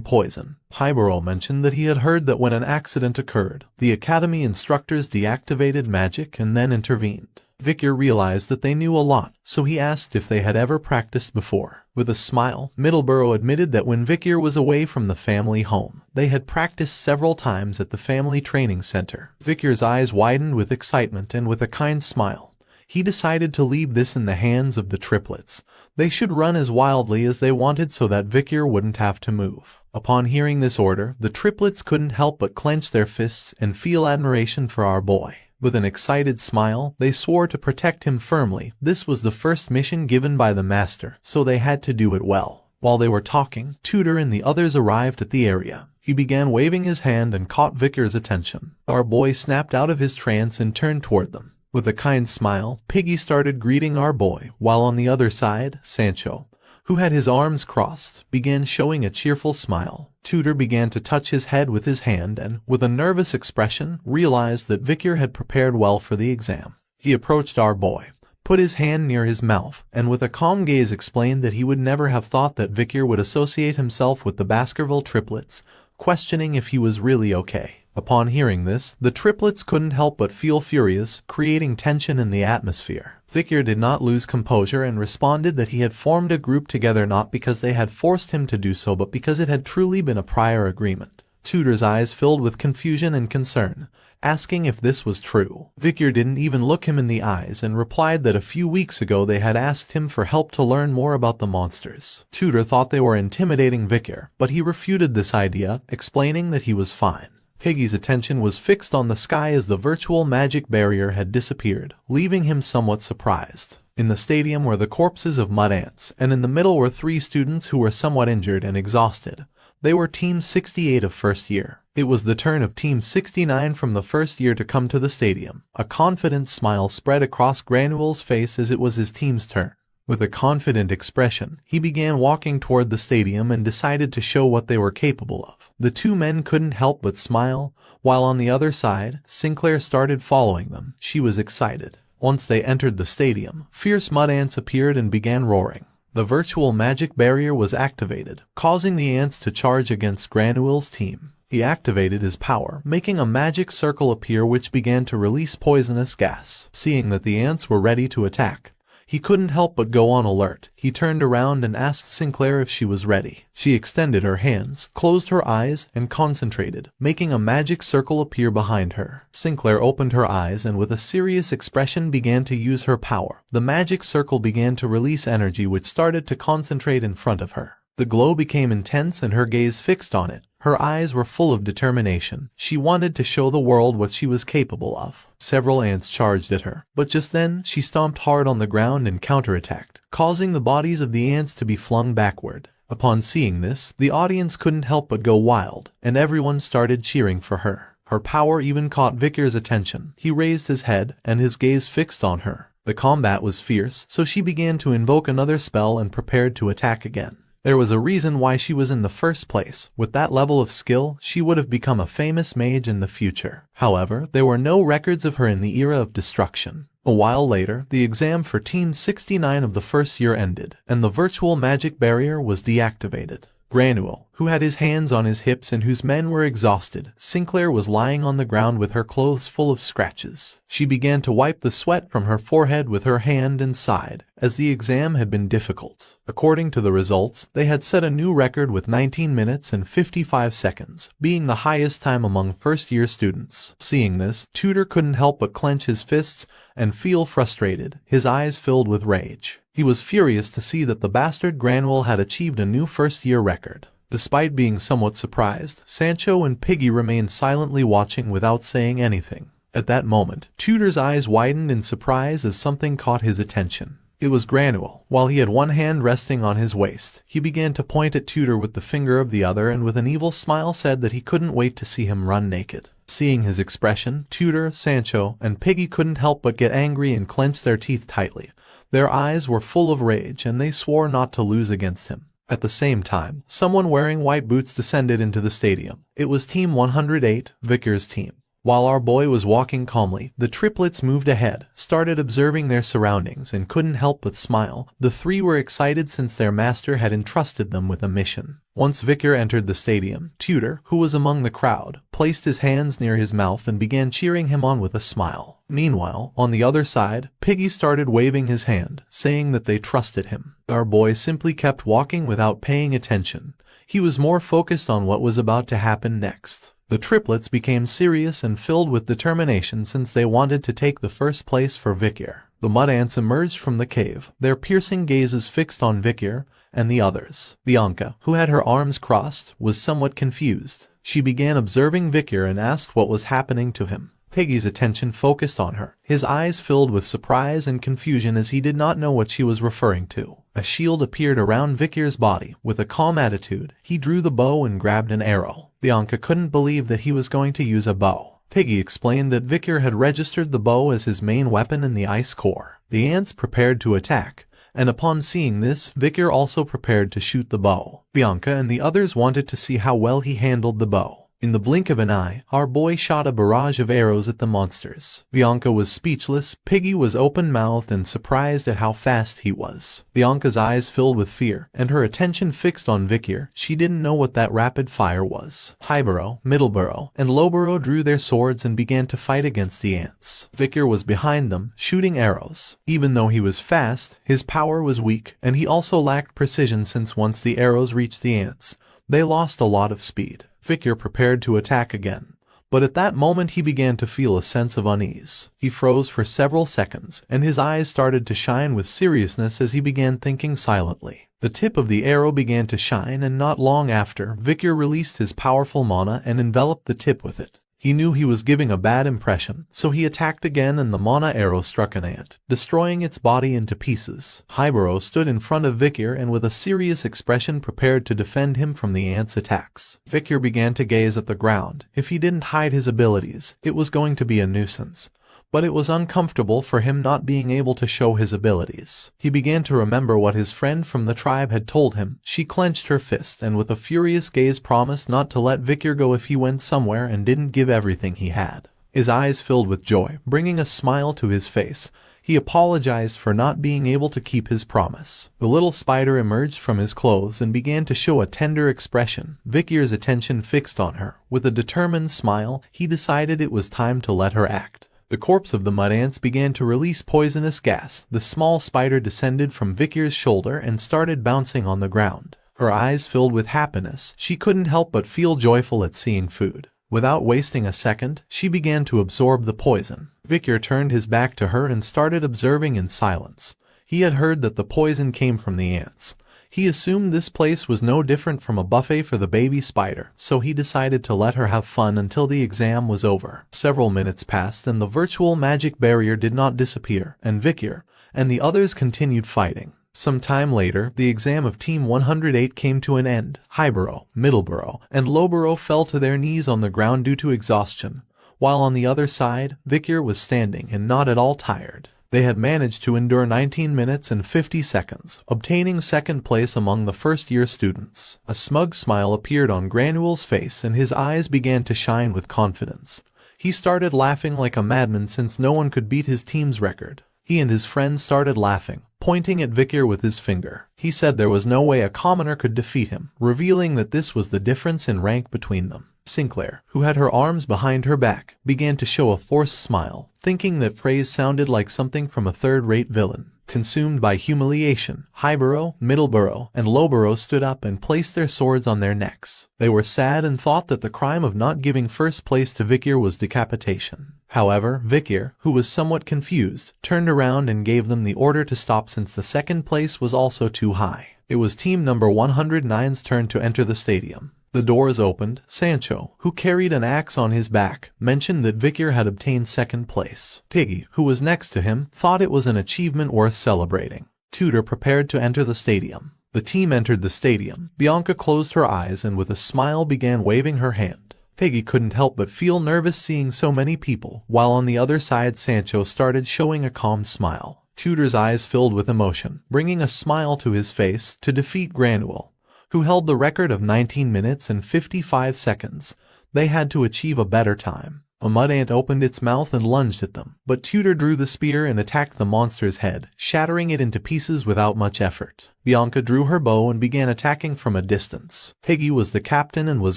poison. Hibaro mentioned that he had heard that when an accident occurred, the academy instructors deactivated magic and then intervened. Vicar realized that they knew a lot, so he asked if they had ever practiced before. With a smile, Middleborough admitted that when Vicar was away from the family home, they had practiced several times at the family training center. Vicar's eyes widened with excitement, and with a kind smile, he decided to leave this in the hands of the triplets. They should run as wildly as they wanted so that Vicar wouldn't have to move. Upon hearing this order, the triplets couldn't help but clench their fists and feel admiration for our boy. With an excited smile, they swore to protect him firmly. This was the first mission given by the master, so they had to do it well. While they were talking, Tudor and the others arrived at the area. He began waving his hand and caught Vicar's attention. Our boy snapped out of his trance and turned toward them. With a kind smile, Piggy started greeting our boy, while on the other side, Sancho, who had his arms crossed, began showing a cheerful smile. Tudor began to touch his head with his hand and, with a nervous expression, realized that Vicar had prepared well for the exam. He approached our boy, put his hand near his mouth, and with a calm gaze explained that he would never have thought that Vicar would associate himself with the Baskerville triplets, questioning if he was really okay. Upon hearing this, the triplets couldn't help but feel furious, creating tension in the atmosphere. Vicar did not lose composure and responded that he had formed a group together not because they had forced him to do so but because it had truly been a prior agreement. Tudor's eyes filled with confusion and concern, asking if this was true. Vicar didn't even look him in the eyes and replied that a few weeks ago they had asked him for help to learn more about the monsters. Tudor thought they were intimidating Vicar, but he refuted this idea, explaining that he was fine. Piggy's attention was fixed on the sky as the virtual magic barrier had disappeared, leaving him somewhat surprised. In the stadium were the corpses of mud ants, and in the middle were 3 students who were somewhat injured and exhausted. They were Team 68 of first year. It was the turn of Team 69 from the first year to come to the stadium. A confident smile spread across Granule's face as it was his team's turn. With a confident expression, he began walking toward the stadium and decided to show what they were capable of. The 2 men couldn't help but smile, while on the other side, Sinclair started following them. She was excited. Once they entered the stadium, fierce mud ants appeared and began roaring. The virtual magic barrier was activated, causing the ants to charge against Granule's team. He activated his power, making a magic circle appear which began to release poisonous gas. Seeing that the ants were ready to attack, he couldn't help but go on alert. He turned around and asked Sinclair if she was ready. She extended her hands, closed her eyes, and concentrated, making a magic circle appear behind her. Sinclair opened her eyes and with a serious expression began to use her power. The magic circle began to release energy which started to concentrate in front of her. The glow became intense and her gaze fixed on it. Her eyes were full of determination. She wanted to show the world what she was capable of. Several ants charged at her, but just then she stomped hard on the ground and counterattacked, causing the bodies of the ants to be flung backward. Upon seeing this, the audience couldn't help but go wild, and everyone started cheering for her. Her power even caught Vicar's attention. He raised his head, and his gaze fixed on her. The combat was fierce, so she began to invoke another spell and prepared to attack again. There was a reason why she was in the first place. With that level of skill, she would have become a famous mage in the future. However, there were no records of her in the era of destruction. A while later, the exam for Team 69 of the first year ended, and the virtual magic barrier was deactivated. Granule, who had his hands on his hips and whose men were exhausted, Sinclair was lying on the ground with her clothes full of scratches. She began to wipe the sweat from her forehead with her hand and sighed, as the exam had been difficult. According to the results, they had set a new record with 19 minutes and 55 seconds, being the highest time among first-year students. Seeing this, Tudor couldn't help but clench his fists and feel frustrated, his eyes filled with rage. He was furious to see that the bastard Granule had achieved a new first-year record. Despite being somewhat surprised, Sancho and Piggy remained silently watching without saying anything. At that moment, Tudor's eyes widened in surprise as something caught his attention. It was Granule. While he had one hand resting on his waist, he began to point at Tudor with the finger of the other and with an evil smile said that he couldn't wait to see him run naked. Seeing his expression, Tudor, Sancho, and Piggy couldn't help but get angry and clench their teeth tightly. Their eyes were full of rage and they swore not to lose against him. At the same time, someone wearing white boots descended into the stadium. It was Team 108, Vicar's team. While our boy was walking calmly, the triplets moved ahead, started observing their surroundings, and couldn't help but smile. The three were excited since their master had entrusted them with a mission. Once Vicar entered the stadium, Tutor, who was among the crowd, placed his hands near his mouth and began cheering him on with a smile. Meanwhile, on the other side, Piggy started waving his hand, saying that they trusted him. Our boy simply kept walking without paying attention. He was more focused on what was about to happen next. The triplets became serious and filled with determination since they wanted to take the first place for Vicar. The mud ants emerged from the cave, their piercing gazes fixed on Vicar and the others. Bianca, who had her arms crossed, was somewhat confused. She began observing Vicar and asked what was happening to him. Piggy's attention focused on her, his eyes filled with surprise and confusion as he did not know what she was referring to. A shield appeared around Vicar's body. With a calm attitude, he drew the bow and grabbed an arrow. Bianca couldn't believe that he was going to use a bow. Piggy explained that Vicar had registered the bow as his main weapon in the ice core. The ants prepared to attack, and upon seeing this, Vicar also prepared to shoot the bow. Bianca and the others wanted to see how well he handled the bow. In the blink of an eye, our boy shot a barrage of arrows at the monsters. Bianca was speechless, Piggy was open-mouthed and surprised at how fast he was. Bianca's eyes filled with fear, and her attention fixed on Vicar. She didn't know what that rapid fire was. Highborough, Middleborough, and Lowborough drew their swords and began to fight against the ants. Vicar was behind them, shooting arrows. Even though he was fast, his power was weak, and he also lacked precision since once the arrows reached the ants, they lost a lot of speed. Vicar prepared to attack again, but at that moment he began to feel a sense of unease. He froze for several seconds, and his eyes started to shine with seriousness as he began thinking silently. The tip of the arrow began to shine, and not long after, Vicar released his powerful mana and enveloped the tip with it. He knew he was giving a bad impression, so he attacked again and the mana arrow struck an ant, destroying its body into pieces. Highborough stood in front of Vicar and with a serious expression prepared to defend him from the ant's attacks. Vicar began to gaze at the ground. If he didn't hide his abilities, it was going to be a nuisance. But it was uncomfortable for him not being able to show his abilities. He began to remember what his friend from the tribe had told him. She clenched her fist and with a furious gaze promised not to let Vicar go if he went somewhere and didn't give everything he had. His eyes filled with joy, bringing a smile to his face. He apologized for not being able to keep his promise. The little spider emerged from his clothes and began to show a tender expression. Vicar's attention fixed on her. With a determined smile, he decided it was time to let her act. The corpse of the mud ants began to release poisonous gas. The small spider descended from Vicar's shoulder and started bouncing on the ground. Her eyes filled with happiness. She couldn't help but feel joyful at seeing food. Without wasting a second, she began to absorb the poison. Vicar turned his back to her and started observing in silence. He had heard that the poison came from the ants. He assumed this place was no different from a buffet for the baby spider, so he decided to let her have fun until the exam was over. Several minutes passed and the virtual magic barrier did not disappear, and Vicar and the others continued fighting. Some time later, the exam of Team 108 came to an end. Highborough, Middleborough, and Lowborough fell to their knees on the ground due to exhaustion, while on the other side, Vicar was standing and not at all tired. They had managed to endure 19 minutes and 50 seconds, obtaining second place among the first-year students. A smug smile appeared on Granule's face and his eyes began to shine with confidence. He started laughing like a madman since no one could beat his team's record. He and his friends started laughing, pointing at Vicar with his finger. He said there was no way a commoner could defeat him, revealing that this was the difference in rank between them. Sinclair, who had her arms behind her back, began to show a forced smile, thinking that phrase sounded like something from a third-rate villain. Consumed by humiliation, Highborough, Middleborough, and Lowborough stood up and placed their swords on their necks. They were sad and thought that the crime of not giving first place to Vicar was decapitation. However, Vicar, who was somewhat confused, turned around and gave them the order to stop since the second place was also too high. It was team number 109's turn to enter the stadium. The doors opened. Sancho, who carried an axe on his back, mentioned that Vicar had obtained second place. Piggy, who was next to him, thought it was an achievement worth celebrating. Tutor prepared to enter the stadium. The team entered the stadium. Bianca closed her eyes and with a smile began waving her hand. Piggy couldn't help but feel nervous seeing so many people, while on the other side Sancho started showing a calm smile. Tutor's eyes filled with emotion, bringing a smile to his face. To defeat Granule, who held the record of 19 minutes and 55 seconds, They had to achieve a better time. A mud ant opened its mouth and lunged at them, but Tutor drew the spear and attacked the monster's head, shattering it into pieces without much effort. Bianca drew her bow and began attacking from a distance. Piggy was the captain and was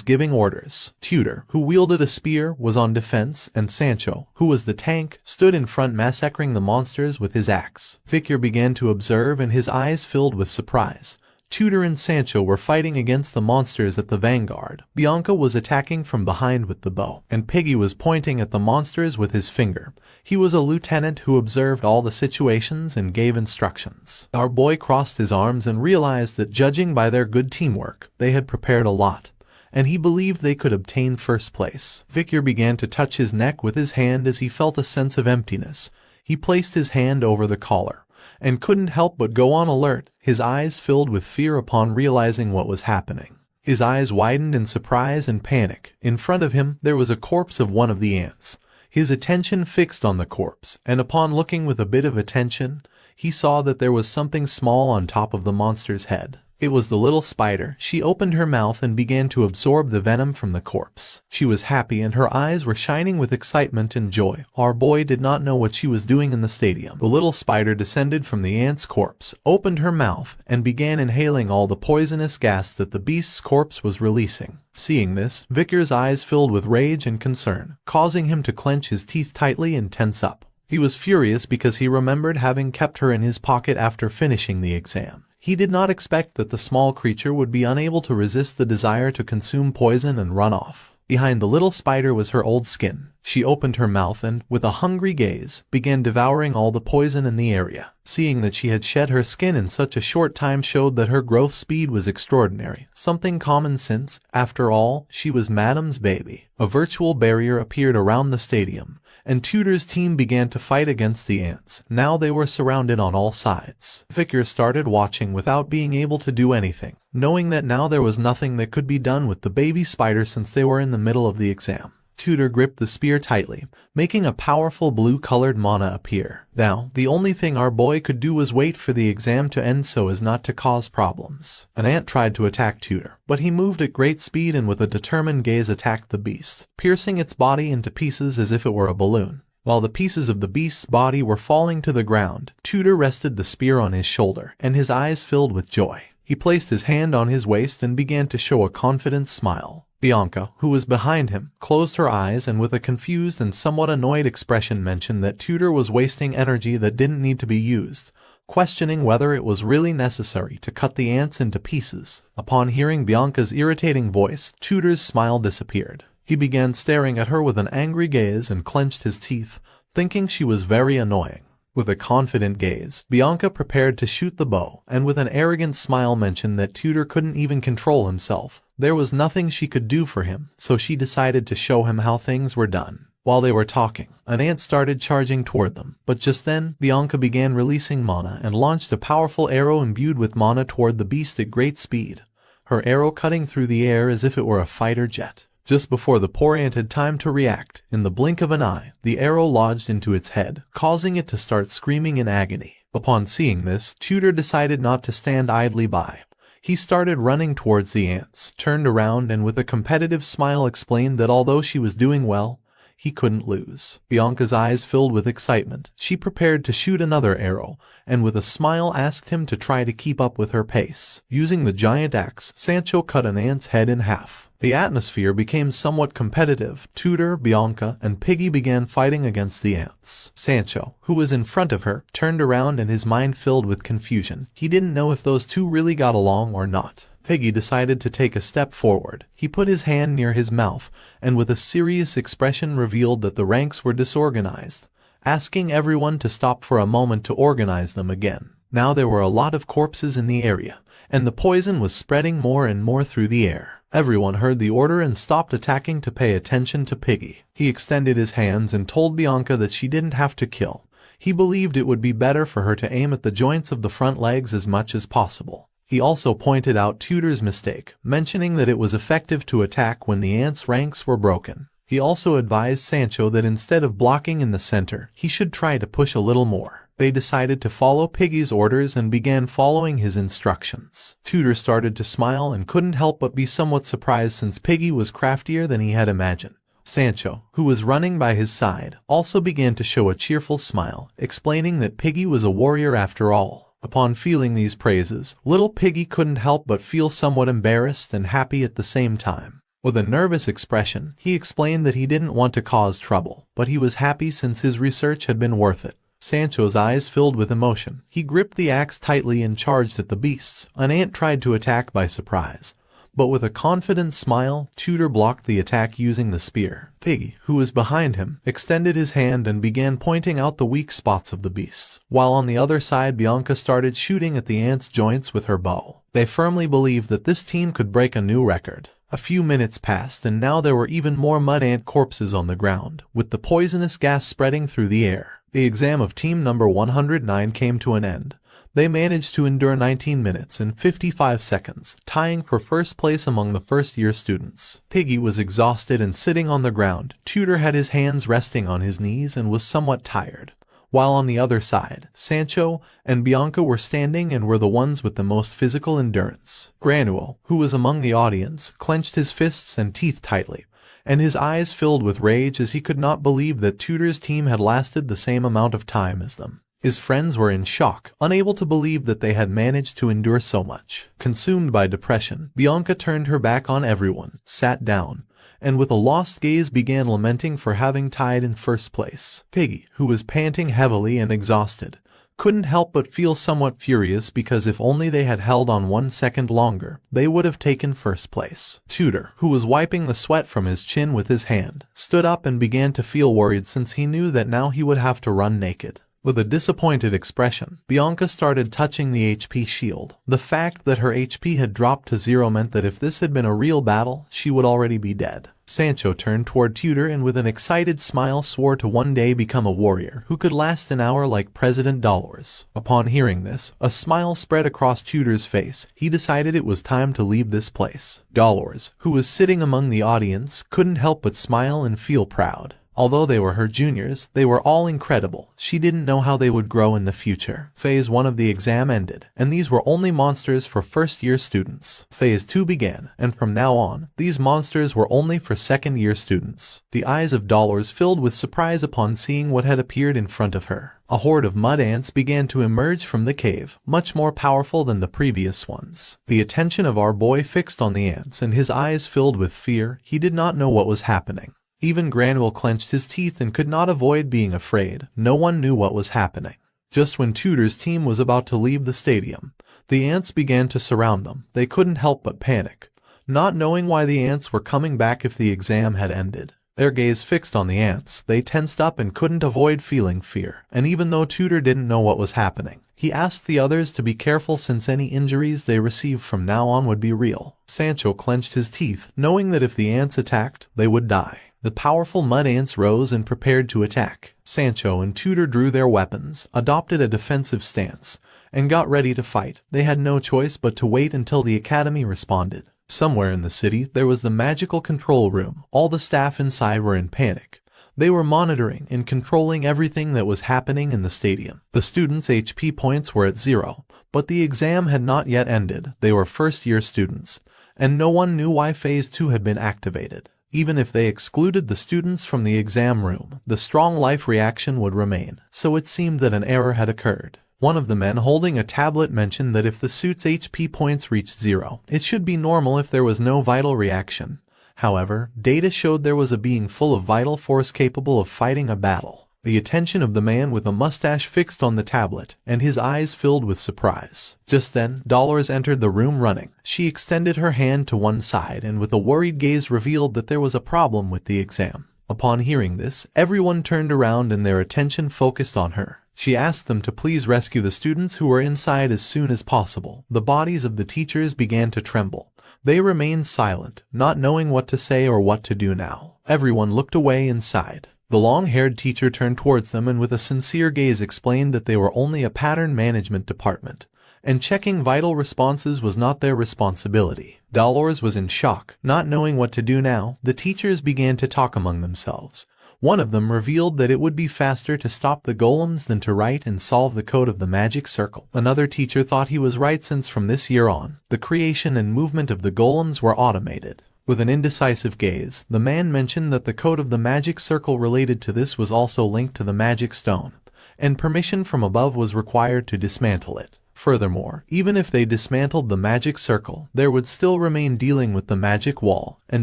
giving orders. Tutor, who wielded a spear, was on defense, and Sancho, who was the tank, stood in front massacring the monsters with his axe. Victor began to observe and his eyes filled with surprise. Tutor and Sancho were fighting against the monsters at the vanguard. Bianca was attacking from behind with the bow, and Piggy was pointing at the monsters with his finger. He was a lieutenant who observed all the situations and gave instructions. Our boy crossed his arms and realized that judging by their good teamwork, they had prepared a lot, and he believed they could obtain first place. Victor began to touch his neck with his hand as he felt a sense of emptiness. He placed his hand over the collar and couldn't help but go on alert, his eyes filled with fear upon realizing what was happening. His eyes widened in surprise and panic. In front of him, there was a corpse of one of the ants. His attention fixed on the corpse, and upon looking with a bit of attention, he saw that there was something small on top of the monster's head. It was the little spider. She opened her mouth and began to absorb the venom from the corpse. She was happy and her eyes were shining with excitement and joy. Our boy did not know what she was doing in the stadium. The little spider descended from the ant's corpse, opened her mouth, and began inhaling all the poisonous gas that the beast's corpse was releasing. Seeing this, Victor's eyes filled with rage and concern, causing him to clench his teeth tightly and tense up. He was furious because he remembered having kept her in his pocket after finishing the exam. He did not expect that the small creature would be unable to resist the desire to consume poison and run off. Behind the little spider was her old skin. She opened her mouth and, with a hungry gaze, began devouring all the poison in the area. Seeing that she had shed her skin in such a short time showed that her growth speed was extraordinary, something common since, after all, she was Madame's baby. A virtual barrier appeared around the stadium, and Tutor's team began to fight against the ants. Now they were surrounded on all sides. Victor started watching without being able to do anything, knowing that now there was nothing that could be done with the baby spider since they were in the middle of the exam. Tutor gripped the spear tightly, making a powerful blue-colored mana appear. Now, the only thing our boy could do was wait for the exam to end so as not to cause problems. An ant tried to attack Tutor, but he moved at great speed and with a determined gaze attacked the beast, piercing its body into pieces as if it were a balloon. While the pieces of the beast's body were falling to the ground, Tutor rested the spear on his shoulder, and his eyes filled with joy. He placed his hand on his waist and began to show a confident smile. Bianca, who was behind him, closed her eyes and with a confused and somewhat annoyed expression mentioned that Tutor was wasting energy that didn't need to be used, questioning whether it was really necessary to cut the ants into pieces. Upon hearing Bianca's irritating voice, Tutor's smile disappeared. He began staring at her with an angry gaze and clenched his teeth, thinking she was very annoying. With a confident gaze, Bianca prepared to shoot the bow, and with an arrogant smile mentioned that Tutor couldn't even control himself. There was nothing she could do for him, so she decided to show him how things were done. While they were talking, an ant started charging toward them, but just then, Bianca began releasing mana and launched a powerful arrow imbued with mana toward the beast at great speed, her arrow cutting through the air as if it were a fighter jet. Just before the poor ant had time to react, in the blink of an eye, the arrow lodged into its head, causing it to start screaming in agony. Upon seeing this, Tutor decided not to stand idly by. He started running towards the ants, turned around and with a competitive smile explained that although she was doing well, he couldn't lose. Bianca's eyes filled with excitement. She prepared to shoot another arrow, and with a smile asked him to try to keep up with her pace. Using the giant axe, Sancho cut an ant's head in half. The atmosphere became somewhat competitive. Tutor, Bianca, and Piggy began fighting against the ants. Sancho, who was in front of her, turned around and his mind filled with confusion. He didn't know if those two really got along or not. Piggy decided to take a step forward. He put his hand near his mouth, and with a serious expression revealed that the ranks were disorganized, asking everyone to stop for a moment to organize them again. Now there were a lot of corpses in the area, and the poison was spreading more and more through the air. Everyone heard the order and stopped attacking to pay attention to Piggy. He extended his hands and told Bianca that she didn't have to kill. He believed it would be better for her to aim at the joints of the front legs as much as possible. He also pointed out Tutor's mistake, mentioning that it was effective to attack when the ants' ranks were broken. He also advised Sancho that instead of blocking in the center, he should try to push a little more. They decided to follow Piggy's orders and began following his instructions. Tutor started to smile and couldn't help but be somewhat surprised since Piggy was craftier than he had imagined. Sancho, who was running by his side, also began to show a cheerful smile, explaining that Piggy was a warrior after all. Upon feeling these praises, little Piggy couldn't help but feel somewhat embarrassed and happy at the same time. With a nervous expression, he explained that he didn't want to cause trouble, but he was happy since his research had been worth it. Sancho's eyes filled with emotion. He gripped the axe tightly and charged at the beasts. An ant tried to attack by surprise, but with a confident smile, Tutor blocked the attack using the spear. Piggy, who was behind him, extended his hand and began pointing out the weak spots of the beasts, while on the other side Bianca started shooting at the ant's joints with her bow. They firmly believed that this team could break a new record. A few minutes passed and now there were even more mud ant corpses on the ground, with the poisonous gas spreading through the air. The exam of team number 109 came to an end. They managed to endure 19 minutes and 55 seconds, tying for first place among the first-year students. Piggy was exhausted and sitting on the ground. Tutor had his hands resting on his knees and was somewhat tired, while on the other side, Sancho and Bianca were standing and were the ones with the most physical endurance. Granuel, who was among the audience, clenched his fists and teeth tightly, and his eyes filled with rage as he could not believe that Tutor's team had lasted the same amount of time as them. His friends were in shock, unable to believe that they had managed to endure so much. Consumed by depression, Bianca turned her back on everyone, sat down, and with a lost gaze began lamenting for having tied in first place. Piggy, who was panting heavily and exhausted, couldn't help but feel somewhat furious because if only they had held on 1 second longer, they would have taken first place. Tutor, who was wiping the sweat from his chin with his hand, stood up and began to feel worried since he knew that now he would have to run naked. With a disappointed expression, Bianca started touching the HP shield. The fact that her HP had dropped to 0 meant that if this had been a real battle, she would already be dead. Sancho turned toward Tutor and with an excited smile swore to one day become a warrior who could last an hour like President Dolores. Upon hearing this, a smile spread across Tutor's face. He decided it was time to leave this place. Dolores, who was sitting among the audience, couldn't help but smile and feel proud. Although they were her juniors, they were all incredible. She didn't know how they would grow in the future. Phase 1 of the exam ended, and these were only monsters for first-year students. Phase 2 began, and from now on, these monsters were only for second-year students. The eyes of Dollars filled with surprise upon seeing what had appeared in front of her. A horde of mud ants began to emerge from the cave, much more powerful than the previous ones. The attention of our boy fixed on the ants, and his eyes filled with fear. He did not know what was happening. Even Granuel clenched his teeth and could not avoid being afraid. No one knew what was happening. Just when Tutor's team was about to leave the stadium, the ants began to surround them. They couldn't help but panic, not knowing why the ants were coming back if the exam had ended. Their gaze fixed on the ants, they tensed up and couldn't avoid feeling fear. And even though Tutor didn't know what was happening, he asked the others to be careful since any injuries they received from now on would be real. Sancho clenched his teeth, knowing that if the ants attacked, they would die. The powerful mud ants rose and prepared to attack. Sancho and Tutor drew their weapons, adopted a defensive stance, and got ready to fight. They had no choice but to wait until the academy responded. Somewhere in the city, there was the magical control room. All the staff inside were in panic. They were monitoring and controlling everything that was happening in the stadium. The students' HP points were at 0, but the exam had not yet ended. They were first-year students, and no one knew why Phase 2 had been activated. Even if they excluded the students from the exam room, the strong life reaction would remain, so it seemed that an error had occurred. One of the men holding a tablet mentioned that if the suit's HP points reached 0, it should be normal if there was no vital reaction. However, data showed there was a being full of vital force capable of fighting a battle. The attention of the man with a mustache fixed on the tablet, and his eyes filled with surprise. Just then, Dollars entered the room running. She extended her hand to one side and with a worried gaze revealed that there was a problem with the exam. Upon hearing this, everyone turned around and their attention focused on her. She asked them to please rescue the students who were inside as soon as possible. The bodies of the teachers began to tremble. They remained silent, not knowing what to say or what to do now. Everyone looked away inside. The long-haired teacher turned towards them and with a sincere gaze explained that they were only a pattern management department, and checking vital responses was not their responsibility. Dolores was in shock, not knowing what to do now. The teachers began to talk among themselves. One of them revealed that it would be faster to stop the golems than to write and solve the code of the magic circle. Another teacher thought he was right, since from this year on, the creation and movement of the golems were automated. With an indecisive gaze, the man mentioned that the code of the magic circle related to this was also linked to the magic stone, and permission from above was required to dismantle it. Furthermore, even if they dismantled the magic circle, there would still remain dealing with the magic wall, and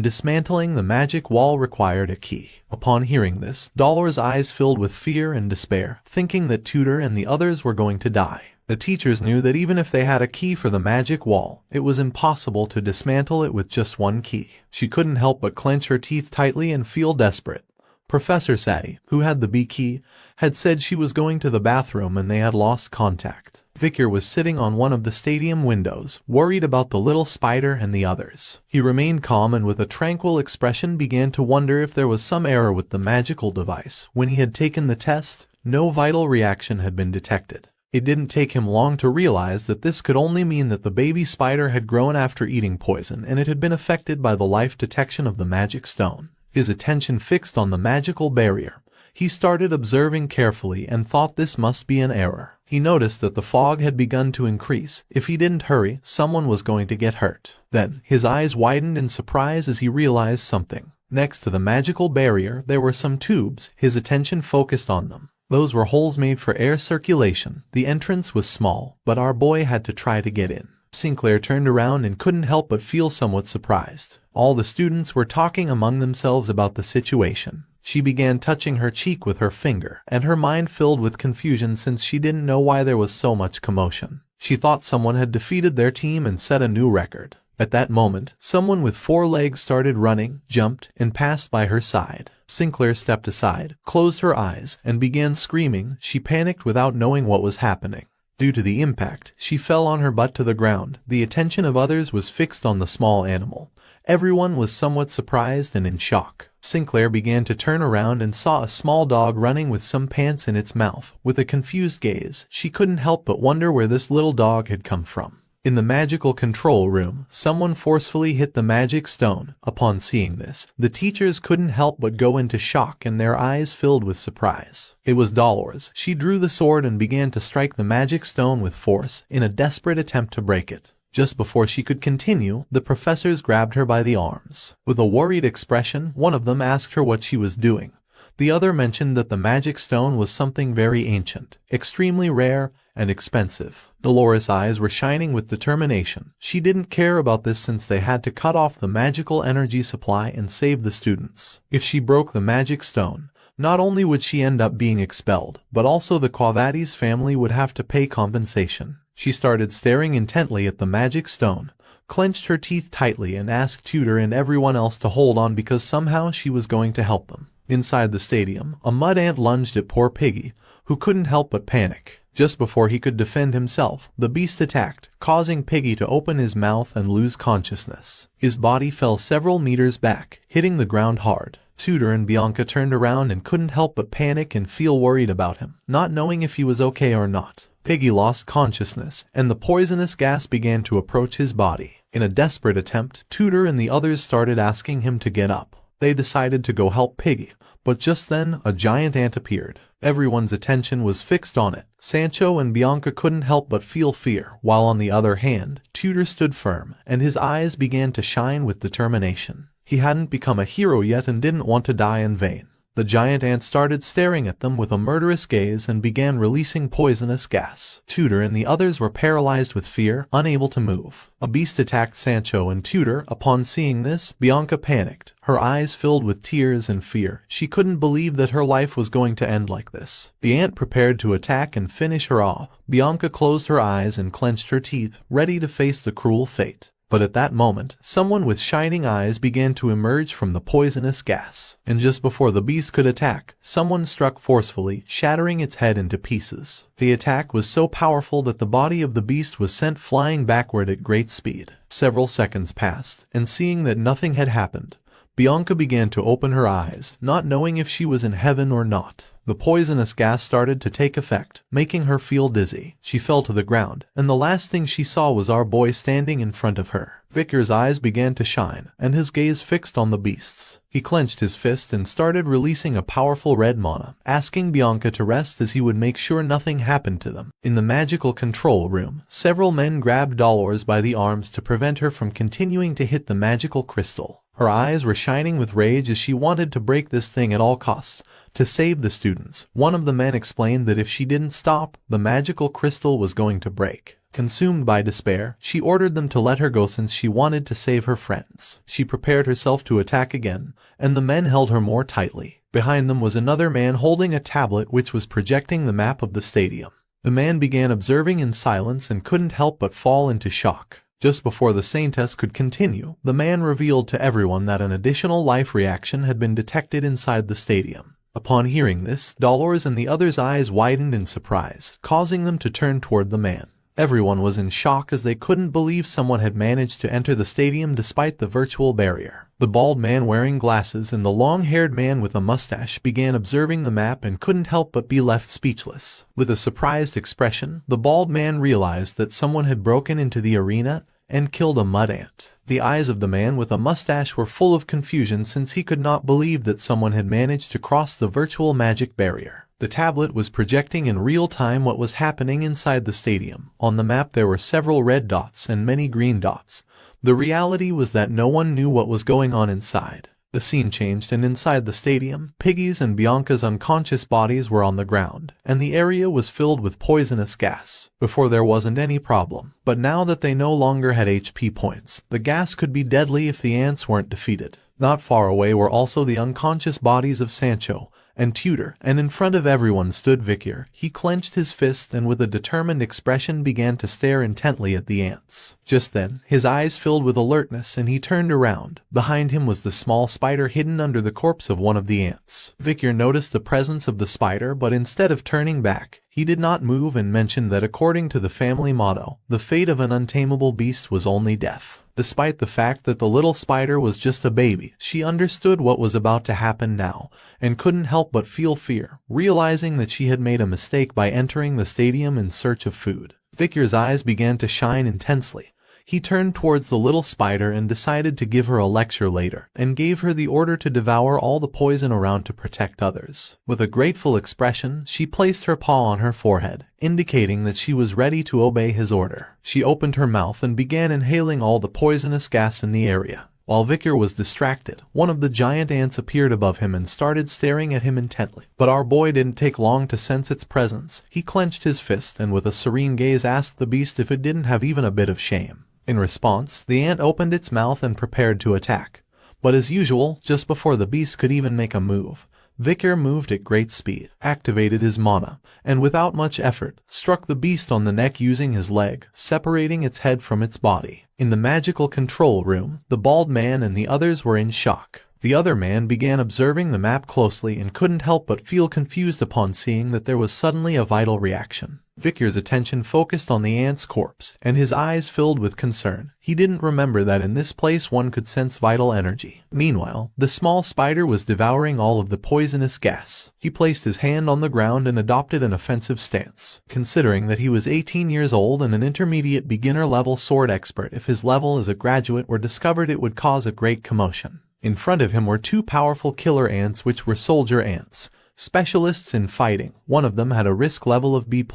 dismantling the magic wall required a key. Upon hearing this, Dolores' eyes filled with fear and despair, thinking that Tudor and the others were going to die. The teachers knew that even if they had a key for the magic wall, it was impossible to dismantle it with just one key. She couldn't help but clench her teeth tightly and feel desperate. Professor Sadie, who had the B key, had said she was going to the bathroom and they had lost contact. Victor was sitting on one of the stadium windows, worried about the little spider and the others. He remained calm and with a tranquil expression began to wonder if there was some error with the magical device. When he had taken the test, no vital reaction had been detected. It didn't take him long to realize that this could only mean that the baby spider had grown after eating poison and it had been affected by the life detection of the magic stone. His attention fixed on the magical barrier. He started observing carefully and thought this must be an error. He noticed that the fog had begun to increase. If he didn't hurry, someone was going to get hurt. Then, his eyes widened in surprise as he realized something. Next to the magical barrier, there were some tubes. His attention focused on them. Those were holes made for air circulation. The entrance was small, but our boy had to try to get in. Sinclair turned around and couldn't help but feel somewhat surprised. All the students were talking among themselves about the situation. She began touching her cheek with her finger, and her mind filled with confusion since she didn't know why there was so much commotion. She thought someone had defeated their team and set a new record. At that moment, someone with 4 legs started running, jumped, and passed by her side. Sinclair stepped aside, closed her eyes, and began screaming. She panicked without knowing what was happening. Due to the impact, she fell on her butt to the ground. The attention of others was fixed on the small animal. Everyone was somewhat surprised and in shock. Sinclair began to turn around and saw a small dog running with some pants in its mouth. With a confused gaze, she couldn't help but wonder where this little dog had come from. In the magical control room, someone forcefully hit the magic stone. Upon seeing this, the teachers couldn't help but go into shock and their eyes filled with surprise. It was Dolores. She drew the sword and began to strike the magic stone with force in a desperate attempt to break it. Just before she could continue, the professors grabbed her by the arms. With a worried expression, one of them asked her what she was doing. The other mentioned that the magic stone was something very ancient, extremely rare, and expensive. Dolores' eyes were shining with determination. She didn't care about this since they had to cut off the magical energy supply and save the students. If she broke the magic stone, not only would she end up being expelled, but also the Quavati's family would have to pay compensation. She started staring intently at the magic stone, clenched her teeth tightly and asked Tudor and everyone else to hold on because somehow she was going to help them. Inside the stadium, a mud ant lunged at poor Piggy, who couldn't help but panic. Just before he could defend himself, the beast attacked, causing Piggy to open his mouth and lose consciousness. His body fell several meters back, hitting the ground hard. Tudor and Bianca turned around and couldn't help but panic and feel worried about him, not knowing if he was okay or not. Piggy lost consciousness, and the poisonous gas began to approach his body. In a desperate attempt, Tudor and the others started asking him to get up. They decided to go help Piggy, but just then, a giant ant appeared. Everyone's attention was fixed on it. Sancho and Bianca couldn't help but feel fear, while on the other hand, Tudor stood firm, and his eyes began to shine with determination. He hadn't become a hero yet and didn't want to die in vain. The giant ant started staring at them with a murderous gaze and began releasing poisonous gas. Tudor and the others were paralyzed with fear, unable to move. A beast attacked Sancho and Tudor. Upon seeing this, Bianca panicked, her eyes filled with tears and fear. She couldn't believe that her life was going to end like this. The ant prepared to attack and finish her off. Bianca closed her eyes and clenched her teeth, ready to face the cruel fate. But at that moment, someone with shining eyes began to emerge from the poisonous gas. And just before the beast could attack, someone struck forcefully, shattering its head into pieces. The attack was so powerful that the body of the beast was sent flying backward at great speed. Several seconds passed, and seeing that nothing had happened, Bianca began to open her eyes, not knowing if she was in heaven or not. The poisonous gas started to take effect, making her feel dizzy. She fell to the ground, and the last thing she saw was our boy standing in front of her. Victor's eyes began to shine, and his gaze fixed on the beasts. He clenched his fist and started releasing a powerful red mana, asking Bianca to rest as he would make sure nothing happened to them. In the magical control room, several men grabbed Dolores by the arms to prevent her from continuing to hit the magical crystal. Her eyes were shining with rage as she wanted to break this thing at all costs, to save the students. One of the men explained that if she didn't stop, the magical crystal was going to break. Consumed by despair, she ordered them to let her go since she wanted to save her friends. She prepared herself to attack again, and the men held her more tightly. Behind them was another man holding a tablet which was projecting the map of the stadium. The man began observing in silence and couldn't help but fall into shock. Just before the Saintess could continue, the man revealed to everyone that an additional life reaction had been detected inside the stadium. Upon hearing this, Dolores and the others' eyes widened in surprise, causing them to turn toward the man. Everyone was in shock as they couldn't believe someone had managed to enter the stadium despite the virtual barrier. The bald man wearing glasses and the long-haired man with a mustache began observing the map and couldn't help but be left speechless. With a surprised expression, the bald man realized that someone had broken into the arena and killed a mud ant. The eyes of the man with a mustache were full of confusion since he could not believe that someone had managed to cross the virtual magic barrier. The tablet was projecting in real time what was happening inside the stadium. On the map there were several red dots and many green dots. The reality was that no one knew what was going on inside. The scene changed, and inside the stadium, Piggy's and Bianca's unconscious bodies were on the ground, and the area was filled with poisonous gas. Before there wasn't any problem, but now that they no longer had HP points, the gas could be deadly if the ants weren't defeated. Not far away were also the unconscious bodies of Sancho and Tudor, and in front of everyone stood Victor. He clenched his fist and with a determined expression began to stare intently at the ants. Just then, his eyes filled with alertness and he turned around. Behind him was the small spider hidden under the corpse of one of the ants. Victor noticed the presence of the spider, but instead of turning back, he did not move and mentioned that according to the family motto, the fate of an untamable beast was only death. Despite the fact that the little spider was just a baby, she understood what was about to happen now, and couldn't help but feel fear, realizing that she had made a mistake by entering the stadium in search of food. Victor's eyes began to shine intensely. He turned towards the little spider and decided to give her a lecture later, and gave her the order to devour all the poison around to protect others. With a grateful expression, she placed her paw on her forehead, indicating that she was ready to obey his order. She opened her mouth and began inhaling all the poisonous gas in the area. While Victor was distracted, one of the giant ants appeared above him and started staring at him intently. But our boy didn't take long to sense its presence. He clenched his fist and with a serene gaze asked the beast if it didn't have even a bit of shame. In response, the ant opened its mouth and prepared to attack. But as usual, just before the beast could even make a move, Victor moved at great speed, activated his mana, and without much effort, struck the beast on the neck using his leg, separating its head from its body. In the magical control room, the bald man and the others were in shock. The other man began observing the map closely and couldn't help but feel confused upon seeing that there was suddenly a vital reaction. Victor's attention focused on the ant's corpse, and his eyes filled with concern. He didn't remember that in this place one could sense vital energy. Meanwhile, the small spider was devouring all of the poisonous gas. He placed his hand on the ground and adopted an offensive stance. Considering that he was 18 years old and an intermediate beginner-level sword expert, if his level as a graduate were discovered it would cause a great commotion. In front of him were two powerful killer ants which were soldier ants, specialists in fighting. One of them had a risk level of B+,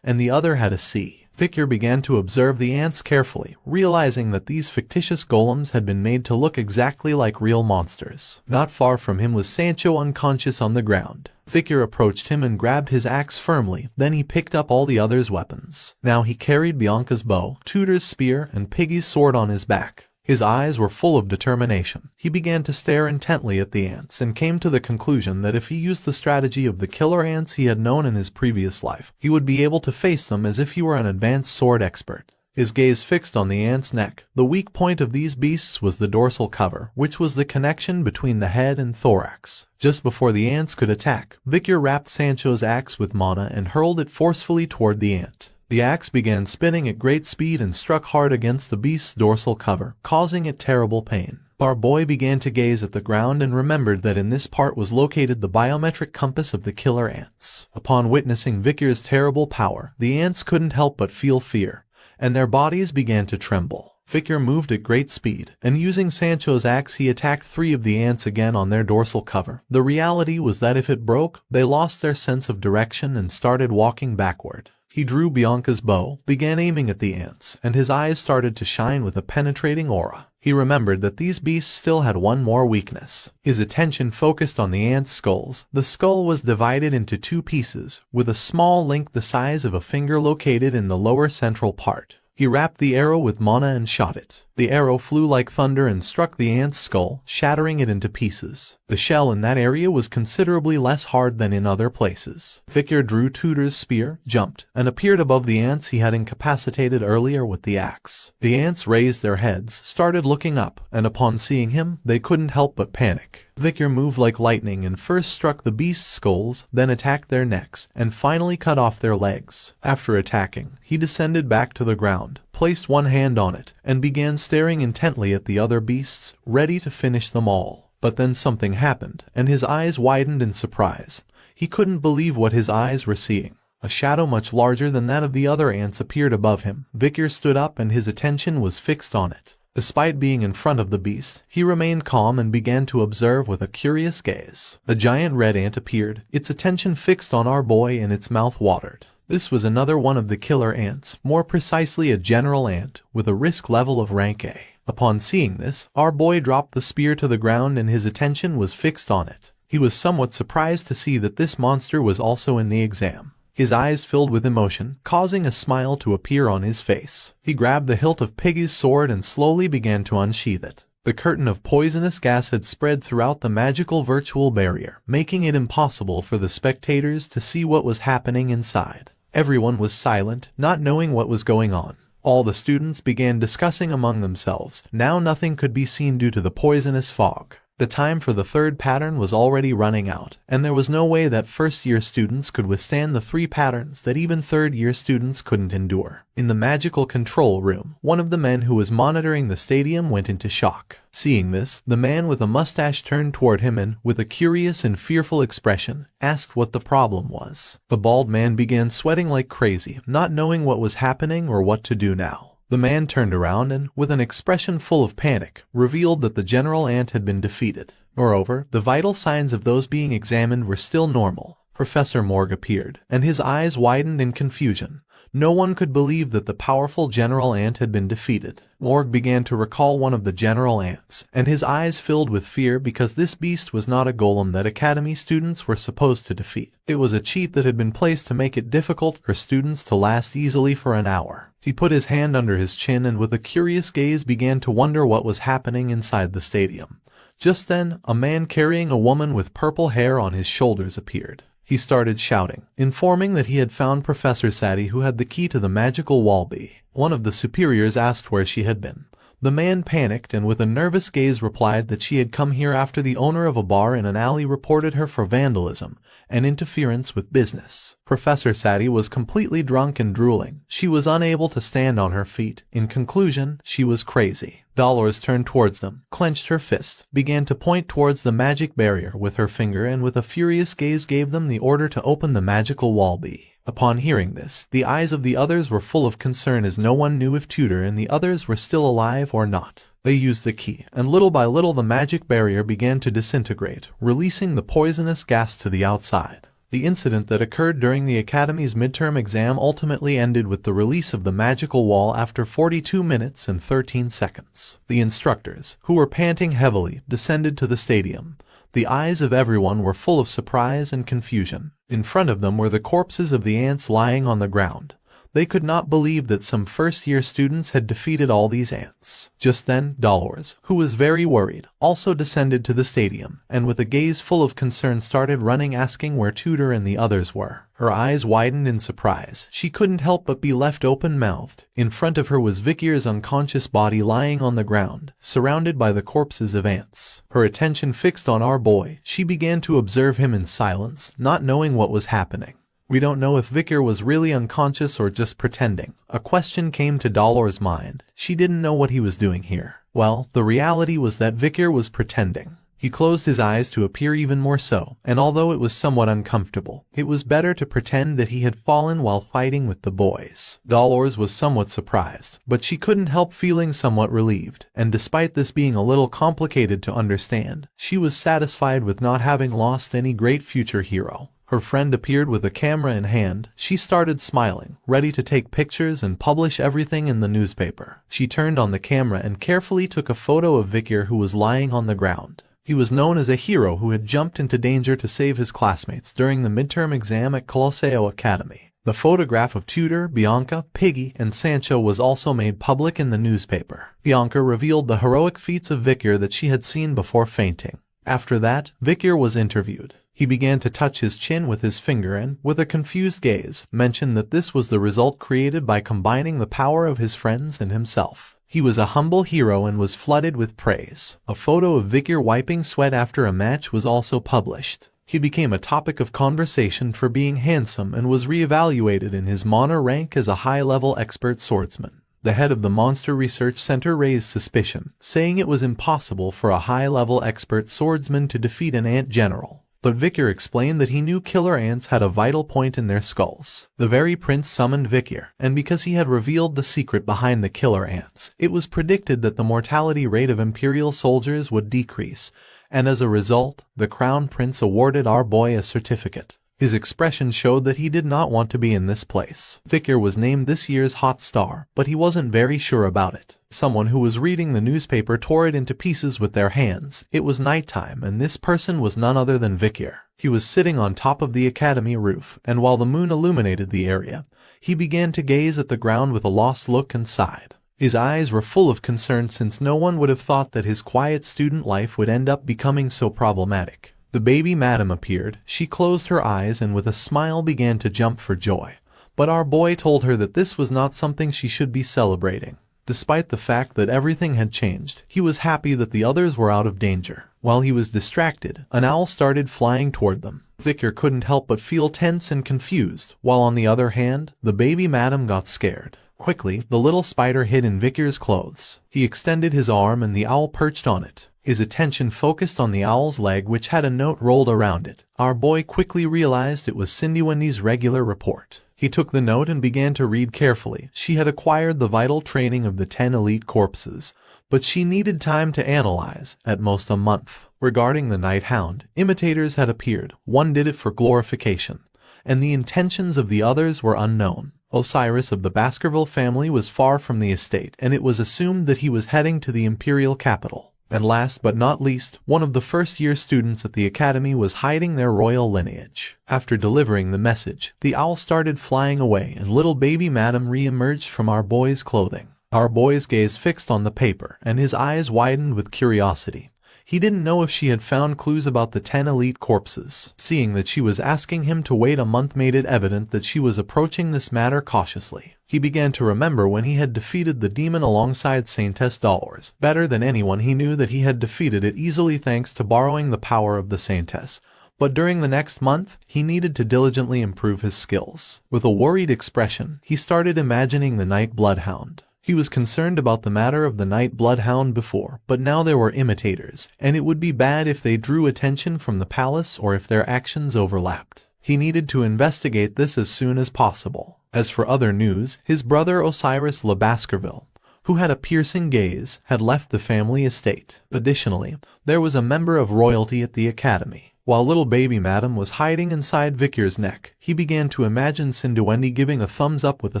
and the other had a C. Victor began to observe the ants carefully, realizing that these fictitious golems had been made to look exactly like real monsters. Not far from him was Sancho unconscious on the ground. Victor approached him and grabbed his axe firmly, then he picked up all the others' weapons. Now he carried Bianca's bow, Tudor's spear, and Piggy's sword on his back. His eyes were full of determination. He began to stare intently at the ants and came to the conclusion that if he used the strategy of the killer ants he had known in his previous life, he would be able to face them as if he were an advanced sword expert. His gaze fixed on the ant's neck. The weak point of these beasts was the dorsal cover, which was the connection between the head and thorax. Just before the ants could attack, Victor wrapped Sancho's axe with mana and hurled it forcefully toward the ant. The axe began spinning at great speed and struck hard against the beast's dorsal cover, causing it terrible pain. Our boy began to gaze at the ground and remembered that in this part was located the biometric compass of the killer ants. Upon witnessing Victor's terrible power, the ants couldn't help but feel fear, and their bodies began to tremble. Victor moved at great speed, and using Sancho's axe he attacked 3 of the ants again on their dorsal cover. The reality was that if it broke, they lost their sense of direction and started walking backward. He drew Bianca's bow, began aiming at the ants, and his eyes started to shine with a penetrating aura. He remembered that these beasts still had one more weakness. His attention focused on the ants' skulls. The skull was divided into 2 pieces, with a small link the size of a finger located in the lower central part. He wrapped the arrow with mana and shot it. The arrow flew like thunder and struck the ant's skull, shattering it into pieces. The shell in that area was considerably less hard than in other places. Victor drew Tudor's spear, jumped, and appeared above the ants he had incapacitated earlier with the axe. The ants raised their heads, started looking up, and upon seeing him, they couldn't help but panic. Victor moved like lightning and first struck the beast's skulls, then attacked their necks, and finally cut off their legs. After attacking, he descended back to the ground, placed one hand on it, and began staring intently at the other beasts, ready to finish them all. But then something happened, and his eyes widened in surprise. He couldn't believe what his eyes were seeing. A shadow much larger than that of the other ants appeared above him. Victor stood up and his attention was fixed on it. Despite being in front of the beast, he remained calm and began to observe with a curious gaze. A giant red ant appeared, its attention fixed on our boy and its mouth watered. This was another one of the killer ants, more precisely a general ant, with a risk level of rank A. Upon seeing this, our boy dropped the spear to the ground and his attention was fixed on it. He was somewhat surprised to see that this monster was also in the exam. His eyes filled with emotion, causing a smile to appear on his face. He grabbed the hilt of Piggy's sword and slowly began to unsheath it. The curtain of poisonous gas had spread throughout the magical virtual barrier, making it impossible for the spectators to see what was happening inside. Everyone was silent, not knowing what was going on. All the students began discussing among themselves. Now nothing could be seen due to the poisonous fog. The time for the 3rd pattern was already running out, and there was no way that first-year students could withstand the 3 patterns that even 3rd-year students couldn't endure. In the magical control room, one of the men who was monitoring the stadium went into shock. Seeing this, the man with a mustache turned toward him and, with a curious and fearful expression, asked what the problem was. The bald man began sweating like crazy, not knowing what was happening or what to do now. The man turned around and, with an expression full of panic, revealed that the general ant had been defeated. Moreover, the vital signs of those being examined were still normal. Professor Morg appeared, and his eyes widened in confusion. No one could believe that the powerful general ant had been defeated. Morg began to recall one of the general ants, and his eyes filled with fear because this beast was not a golem that academy students were supposed to defeat. It was a cheat that had been placed to make it difficult for students to last easily for an hour. He put his hand under his chin and with a curious gaze began to wonder what was happening inside the stadium. Just then, a man carrying a woman with purple hair on his shoulders appeared. He started shouting, informing that he had found Professor Sadie who had the key to the magical wall B. One of the superiors asked where she had been. The man panicked and with a nervous gaze replied that she had come here after the owner of a bar in an alley reported her for vandalism and interference with business. Professor Sadie was completely drunk and drooling. She was unable to stand on her feet. In conclusion, she was crazy. Dolores turned towards them, clenched her fist, began to point towards the magic barrier with her finger and with a furious gaze gave them the order to open the magical wall B. Upon hearing this, the eyes of the others were full of concern as no one knew if Tudor and the others were still alive or not. They used the key, and little by little the magic barrier began to disintegrate, releasing the poisonous gas to the outside. The incident that occurred during the Academy's midterm exam ultimately ended with the release of the magical wall after 42 minutes and 13 seconds. The instructors, who were panting heavily, descended to the stadium. The eyes of everyone were full of surprise and confusion. In front of them were the corpses of the ants lying on the ground. They could not believe that some first-year students had defeated all these ants. Just then, Dolores, who was very worried, also descended to the stadium, and with a gaze full of concern started running asking where Tudor and the others were. Her eyes widened in surprise. She couldn't help but be left open-mouthed. In front of her was Vicky's unconscious body lying on the ground, surrounded by the corpses of ants. Her attention fixed on our boy, she began to observe him in silence, not knowing what was happening. We don't know if Vicar was really unconscious or just pretending. A question came to Dolor's mind. She didn't know what he was doing here. Well, the reality was that Vicar was pretending. He closed his eyes to appear even more so, and although it was somewhat uncomfortable, it was better to pretend that he had fallen while fighting with the boys. Dolores was somewhat surprised, but she couldn't help feeling somewhat relieved, and despite this being a little complicated to understand, she was satisfied with not having lost any great future hero. Her friend appeared with a camera in hand. She started smiling, ready to take pictures and publish everything in the newspaper. She turned on the camera and carefully took a photo of Vicar, who was lying on the ground. He was known as a hero who had jumped into danger to save his classmates during the midterm exam at Colosseo Academy. The photograph of Tudor, Bianca, Piggy, and Sancho was also made public in the newspaper. Bianca revealed the heroic feats of Vicar that she had seen before fainting. After that, Vicar was interviewed. He began to touch his chin with his finger and, with a confused gaze, mentioned that this was the result created by combining the power of his friends and himself. He was a humble hero and was flooded with praise. A photo of Vicar wiping sweat after a match was also published. He became a topic of conversation for being handsome and was re-evaluated in his honor rank as a high-level expert swordsman. The head of the Monster Research Center raised suspicion, saying it was impossible for a high-level expert swordsman to defeat an ant general. But Vicar explained that he knew killer ants had a vital point in their skulls. The very prince summoned Vicar, and because he had revealed the secret behind the killer ants, it was predicted that the mortality rate of Imperial soldiers would decrease, and as a result, the Crown Prince awarded our boy a certificate. His expression showed that he did not want to be in this place. Vicar was named this year's Hot Star, but he wasn't very sure about it. Someone who was reading the newspaper tore it into pieces with their hands. It was nighttime, and this person was none other than Vicar. He was sitting on top of the academy roof, and while the moon illuminated the area, he began to gaze at the ground with a lost look and sighed. His eyes were full of concern, since no one would have thought that his quiet student life would end up becoming so problematic. The baby madam appeared. She closed her eyes and with a smile began to jump for joy. But our boy told her that this was not something she should be celebrating. Despite the fact that everything had changed, he was happy that the others were out of danger. While he was distracted, an owl started flying toward them. Vicar couldn't help but feel tense and confused, while on the other hand, the baby madam got scared. Quickly, the little spider hid in Vicar's clothes. He extended his arm and the owl perched on it. His attention focused on the owl's leg, which had a note rolled around it. Our boy quickly realized it was Cindy Wendy's regular report. He took the note and began to read carefully. She had acquired the vital training of the 10 elite corpses, but she needed time to analyze, at most a month. Regarding the Night Hound, imitators had appeared. One did it for glorification, and the intentions of the others were unknown. Osiris of the Baskerville family was far from the estate, and it was assumed that he was heading to the imperial capital. And last but not least, one of the first-year students at the academy was hiding their royal lineage. After delivering the message, the owl started flying away and little baby madam re-emerged from our boy's clothing. Our boy's gaze fixed on the paper, and his eyes widened with curiosity. He didn't know if she had found clues about the 10 elite corpses. Seeing that she was asking him to wait a month made it evident that she was approaching this matter cautiously. He began to remember when he had defeated the demon alongside Saintess Dolores. Better than anyone, he knew that he had defeated it easily thanks to borrowing the power of the Saintess. But during the next month, he needed to diligently improve his skills. With a worried expression, he started imagining the Night Bloodhound. He was concerned about the matter of the Night Bloodhound before, but now there were imitators, and it would be bad if they drew attention from the palace or if their actions overlapped. He needed to investigate this as soon as possible. As for other news, his brother Osiris Le Baskerville, who had a piercing gaze, had left the family estate. Additionally, there was a member of royalty at the academy. While little baby madam was hiding inside Vicar's neck, he began to imagine Cindy Wendy giving a thumbs up with a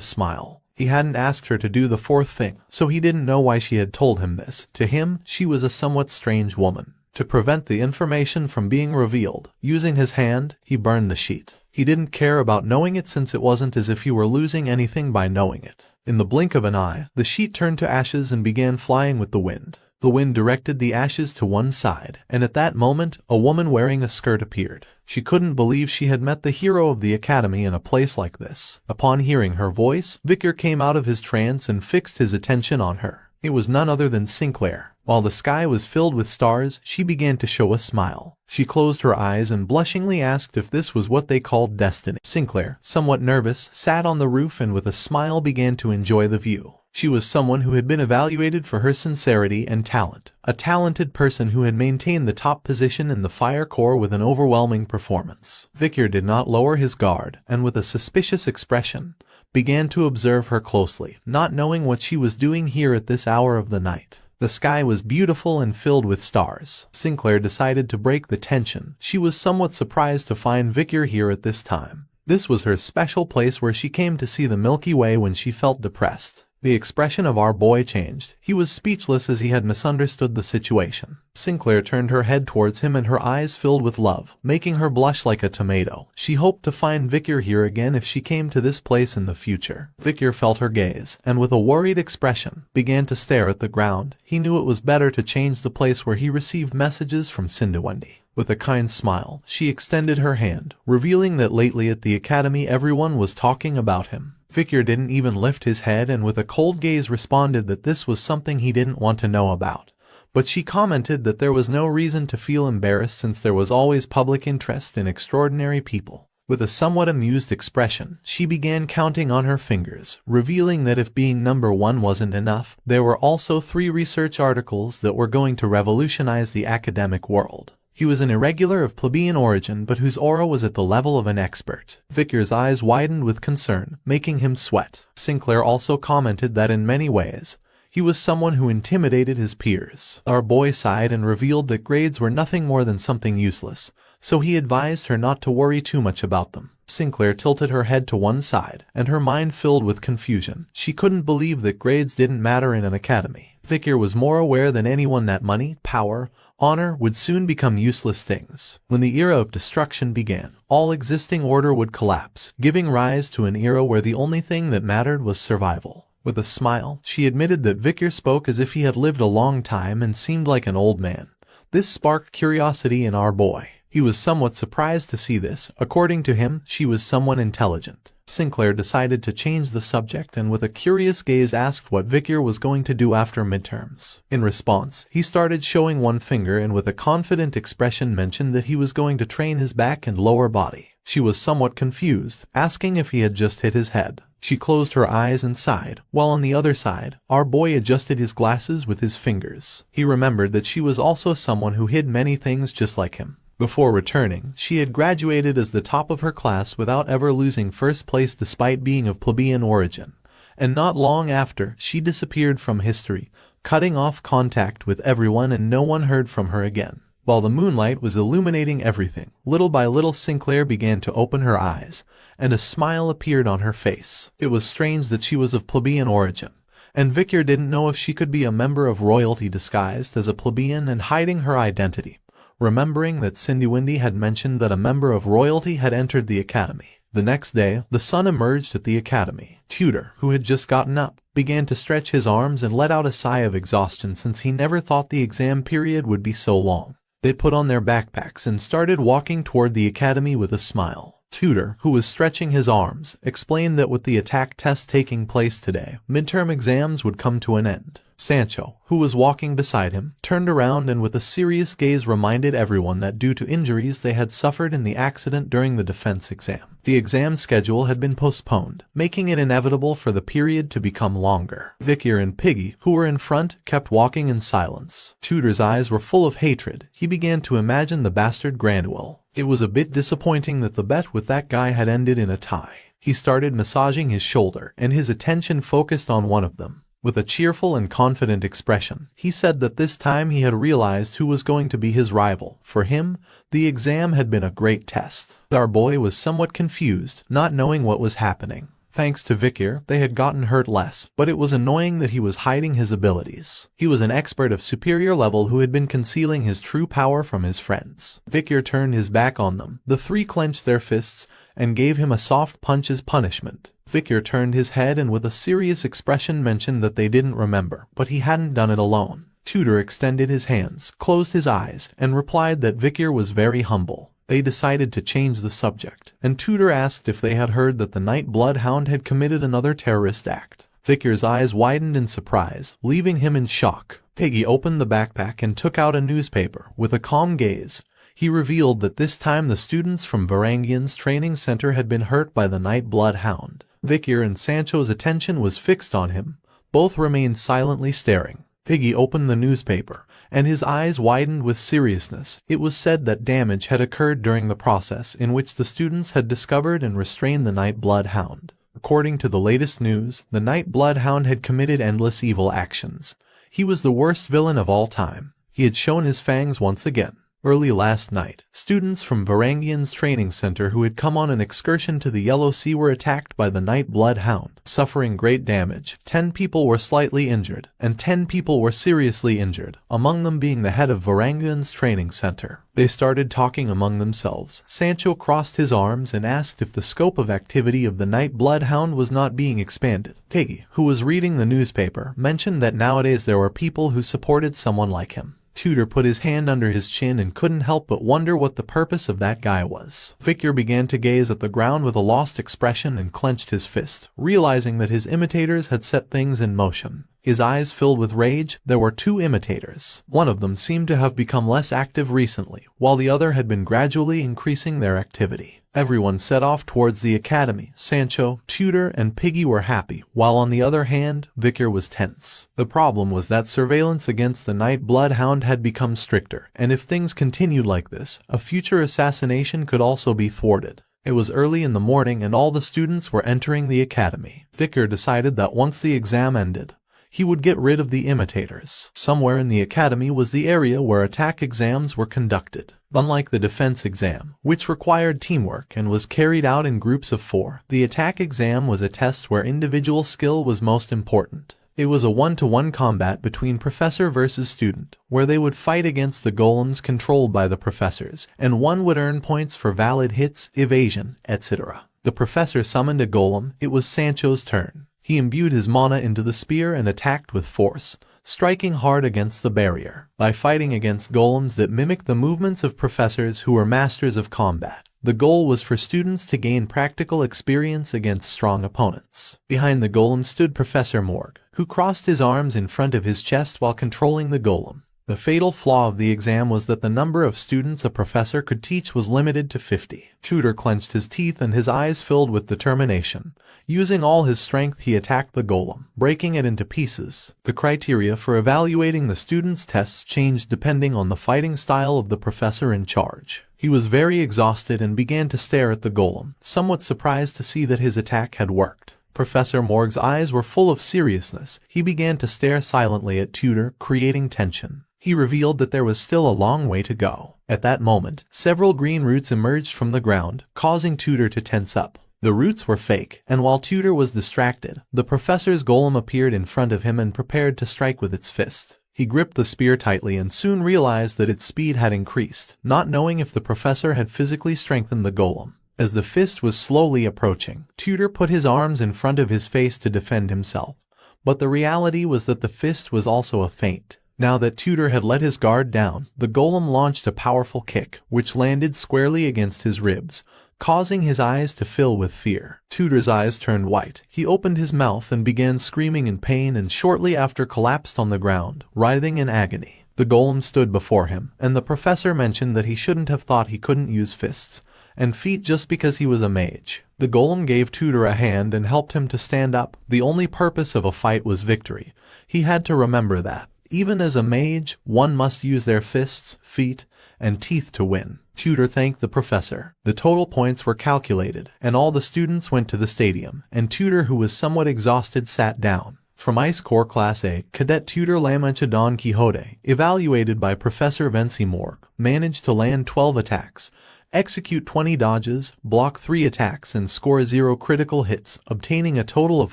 smile. He hadn't asked her to do the fourth thing, so he didn't know why she had told him this. To him, she was a somewhat strange woman. To prevent the information from being revealed, using his hand, he burned the sheet. He didn't care about knowing it, since it wasn't as if he were losing anything by knowing it. In the blink of an eye, the sheet turned to ashes and began flying with the wind. The wind directed the ashes to one side, and at that moment, a woman wearing a skirt appeared. She couldn't believe she had met the hero of the academy in a place like this. Upon hearing her voice, Vicar came out of his trance and fixed his attention on her. It was none other than Sinclair. While the sky was filled with stars, she began to show a smile. She closed her eyes and blushingly asked if this was what they called destiny. Sinclair, somewhat nervous, sat on the roof and with a smile began to enjoy the view. She was someone who had been evaluated for her sincerity and talent, a talented person who had maintained the top position in the Fire Corps with an overwhelming performance. Victor did not lower his guard, and with a suspicious expression, began to observe her closely, not knowing what she was doing here at this hour of the night. The sky was beautiful and filled with stars. Sinclair decided to break the tension. She was somewhat surprised to find Victor here at this time. This was her special place where she came to see the Milky Way when she felt depressed. The expression of our boy changed. He was speechless as he had misunderstood the situation. Sinclair turned her head towards him and her eyes filled with love, making her blush like a tomato. She hoped to find Victor here again if she came to this place in the future. Victor felt her gaze, and with a worried expression, began to stare at the ground. He knew it was better to change the place where he received messages from Cinderwendy. With a kind smile, she extended her hand, revealing that lately at the academy everyone was talking about him. Victor didn't even lift his head and with a cold gaze responded that this was something he didn't want to know about. But she commented that there was no reason to feel embarrassed since there was always public interest in extraordinary people. With a somewhat amused expression, she began counting on her fingers, revealing that if being number 1 wasn't enough, there were also 3 research articles that were going to revolutionize the academic world. He was an irregular of plebeian origin but whose aura was at the level of an expert. Victor's eyes widened with concern, making him sweat. Sinclair also commented that in many ways, he was someone who intimidated his peers. Our boy sighed and revealed that grades were nothing more than something useless, so he advised her not to worry too much about them. Sinclair tilted her head to one side, and her mind filled with confusion. She couldn't believe that grades didn't matter in an academy. Victor was more aware than anyone that money, power, honor would soon become useless things. When the era of destruction began, all existing order would collapse, giving rise to an era where the only thing that mattered was survival. With a smile, she admitted that Victor spoke as if he had lived a long time and seemed like an old man. This sparked curiosity in our boy. He was somewhat surprised to see this. According to him, she was someone intelligent. Sinclair decided to change the subject and with a curious gaze asked what Victor was going to do after midterms. In response, he started showing one finger and with a confident expression mentioned that he was going to train his back and lower body. She was somewhat confused, asking if he had just hit his head. She closed her eyes and sighed, while on the other side, our boy adjusted his glasses with his fingers. He remembered that she was also someone who hid many things just like him. Before returning, she had graduated as the top of her class without ever losing first place despite being of plebeian origin. And not long after, she disappeared from history, cutting off contact with everyone and no one heard from her again. While the moonlight was illuminating everything, little by little Sinclair began to open her eyes, and a smile appeared on her face. It was strange that she was of plebeian origin, and Victor didn't know if she could be a member of royalty disguised as a plebeian and hiding her identity. Remembering that Cinderwendy had mentioned that a member of royalty had entered the academy. The next day, the sun emerged at the academy. Tutor, who had just gotten up, began to stretch his arms and let out a sigh of exhaustion since he never thought the exam period would be so long. They put on their backpacks and started walking toward the academy with a smile. Tutor, who was stretching his arms, explained that with the attack test taking place today, midterm exams would come to an end. Sancho, who was walking beside him, turned around and with a serious gaze reminded everyone that due to injuries they had suffered in the accident during the defense exam, the exam schedule had been postponed, making it inevitable for the period to become longer. Victor and Piggy, who were in front, kept walking in silence. Tutor's eyes were full of hatred. He began to imagine the bastard Granduel. It was a bit disappointing that the bet with that guy had ended in a tie. He started massaging his shoulder, and his attention focused on one of them. With a cheerful and confident expression, he said that this time he had realized who was going to be his rival. For him, the exam had been a great test. Our boy was somewhat confused, not knowing what was happening. Thanks to Victor, they had gotten hurt less, but it was annoying that he was hiding his abilities. He was an expert of superior level who had been concealing his true power from his friends. Victor turned his back on them. The 3 clenched their fists and gave him a soft punch as punishment. Victor turned his head and with a serious expression mentioned that they didn't remember, but he hadn't done it alone. Tutor extended his hands, closed his eyes, and replied that Victor was very humble. They decided to change the subject, and Tutor asked if they had heard that the Night Blood Hound had committed another terrorist act. Victor's eyes widened in surprise, leaving him in shock. Piggy opened the backpack and took out a newspaper. With a calm gaze, he revealed that this time the students from Varangian's training center had been hurt by the Nightblood Hound. Victor and Sancho's attention was fixed on him. Both remained silently staring. Piggy opened the newspaper, and his eyes widened with seriousness. It was said that damage had occurred during the process in which the students had discovered and restrained the Nightblood Hound. According to the latest news, the Nightblood Hound had committed endless evil actions. He was the worst villain of all time. He had shown his fangs once again. Early last night, students from Varangian's training center who had come on an excursion to the Yellow Sea were attacked by the Nightblood Hound, suffering great damage. 10 people were slightly injured, and 10 people were seriously injured, among them being the head of Varangian's training center. They started talking among themselves. Sancho crossed his arms and asked if the scope of activity of the Nightblood Hound was not being expanded. Piggy, who was reading the newspaper, mentioned that nowadays there were people who supported someone like him. Tudor put his hand under his chin and couldn't help but wonder what the purpose of that guy was. Victor began to gaze at the ground with a lost expression and clenched his fist, realizing that his imitators had set things in motion. His eyes filled with rage. There were 2 imitators. One of them seemed to have become less active recently, while the other had been gradually increasing their activity. Everyone set off towards the academy. Sancho, Tudor, and Piggy were happy, while on the other hand, Victor was tense. The problem was that surveillance against the Nightblood Hound had become stricter, and if things continued like this, a future assassination could also be thwarted. It was early in the morning and all the students were entering the academy. Victor decided that once the exam ended, he would get rid of the imitators. Somewhere in the academy was the area where attack exams were conducted. Unlike the defense exam, which required teamwork and was carried out in groups of 4, the attack exam was a test where individual skill was most important. It was a one-to-one combat between professor versus student, where they would fight against the golems controlled by the professors, and one would earn points for valid hits, evasion, etc. The professor summoned a golem. It was Sancho's turn. He imbued his mana into the spear and attacked with force, striking hard against the barrier. By fighting against golems that mimicked the movements of professors who were masters of combat, the goal was for students to gain practical experience against strong opponents. Behind the golem stood Professor Morg, who crossed his arms in front of his chest while controlling the golem. The fatal flaw of the exam was that the number of students a professor could teach was limited to 50. Tudor clenched his teeth and his eyes filled with determination. Using all his strength he attacked the golem, breaking it into pieces. The criteria for evaluating the students' tests changed depending on the fighting style of the professor in charge. He was very exhausted and began to stare at the golem, somewhat surprised to see that his attack had worked. Professor Morg's eyes were full of seriousness. He began to stare silently at Tudor, creating tension. He revealed that there was still a long way to go. At that moment, several green roots emerged from the ground, causing Tudor to tense up. The roots were fake, and while Tudor was distracted, the professor's golem appeared in front of him and prepared to strike with its fist. He gripped the spear tightly and soon realized that its speed had increased, not knowing if the professor had physically strengthened the golem. As the fist was slowly approaching, Tudor put his arms in front of his face to defend himself. But the reality was that the fist was also a feint. Now that Tudor had let his guard down, the golem launched a powerful kick, which landed squarely against his ribs, causing his eyes to fill with fear. Tudor's eyes turned white. He opened his mouth and began screaming in pain and shortly after collapsed on the ground, writhing in agony. The golem stood before him, and the professor mentioned that he shouldn't have thought he couldn't use fists and feet just because he was a mage. The golem gave Tudor a hand and helped him to stand up. The only purpose of a fight was victory. He had to remember that. Even as a mage, one must use their fists, feet, and teeth to win. Tudor thanked the professor. The total points were calculated, and all the students went to the stadium, and Tudor, who was somewhat exhausted, sat down. From Ice Corps Class A, Cadet Tudor La Mancha Don Quixote, evaluated by Professor Vinci Morg, managed to land 12 attacks, execute 20 dodges, block 3 attacks and score 0 critical hits, obtaining a total of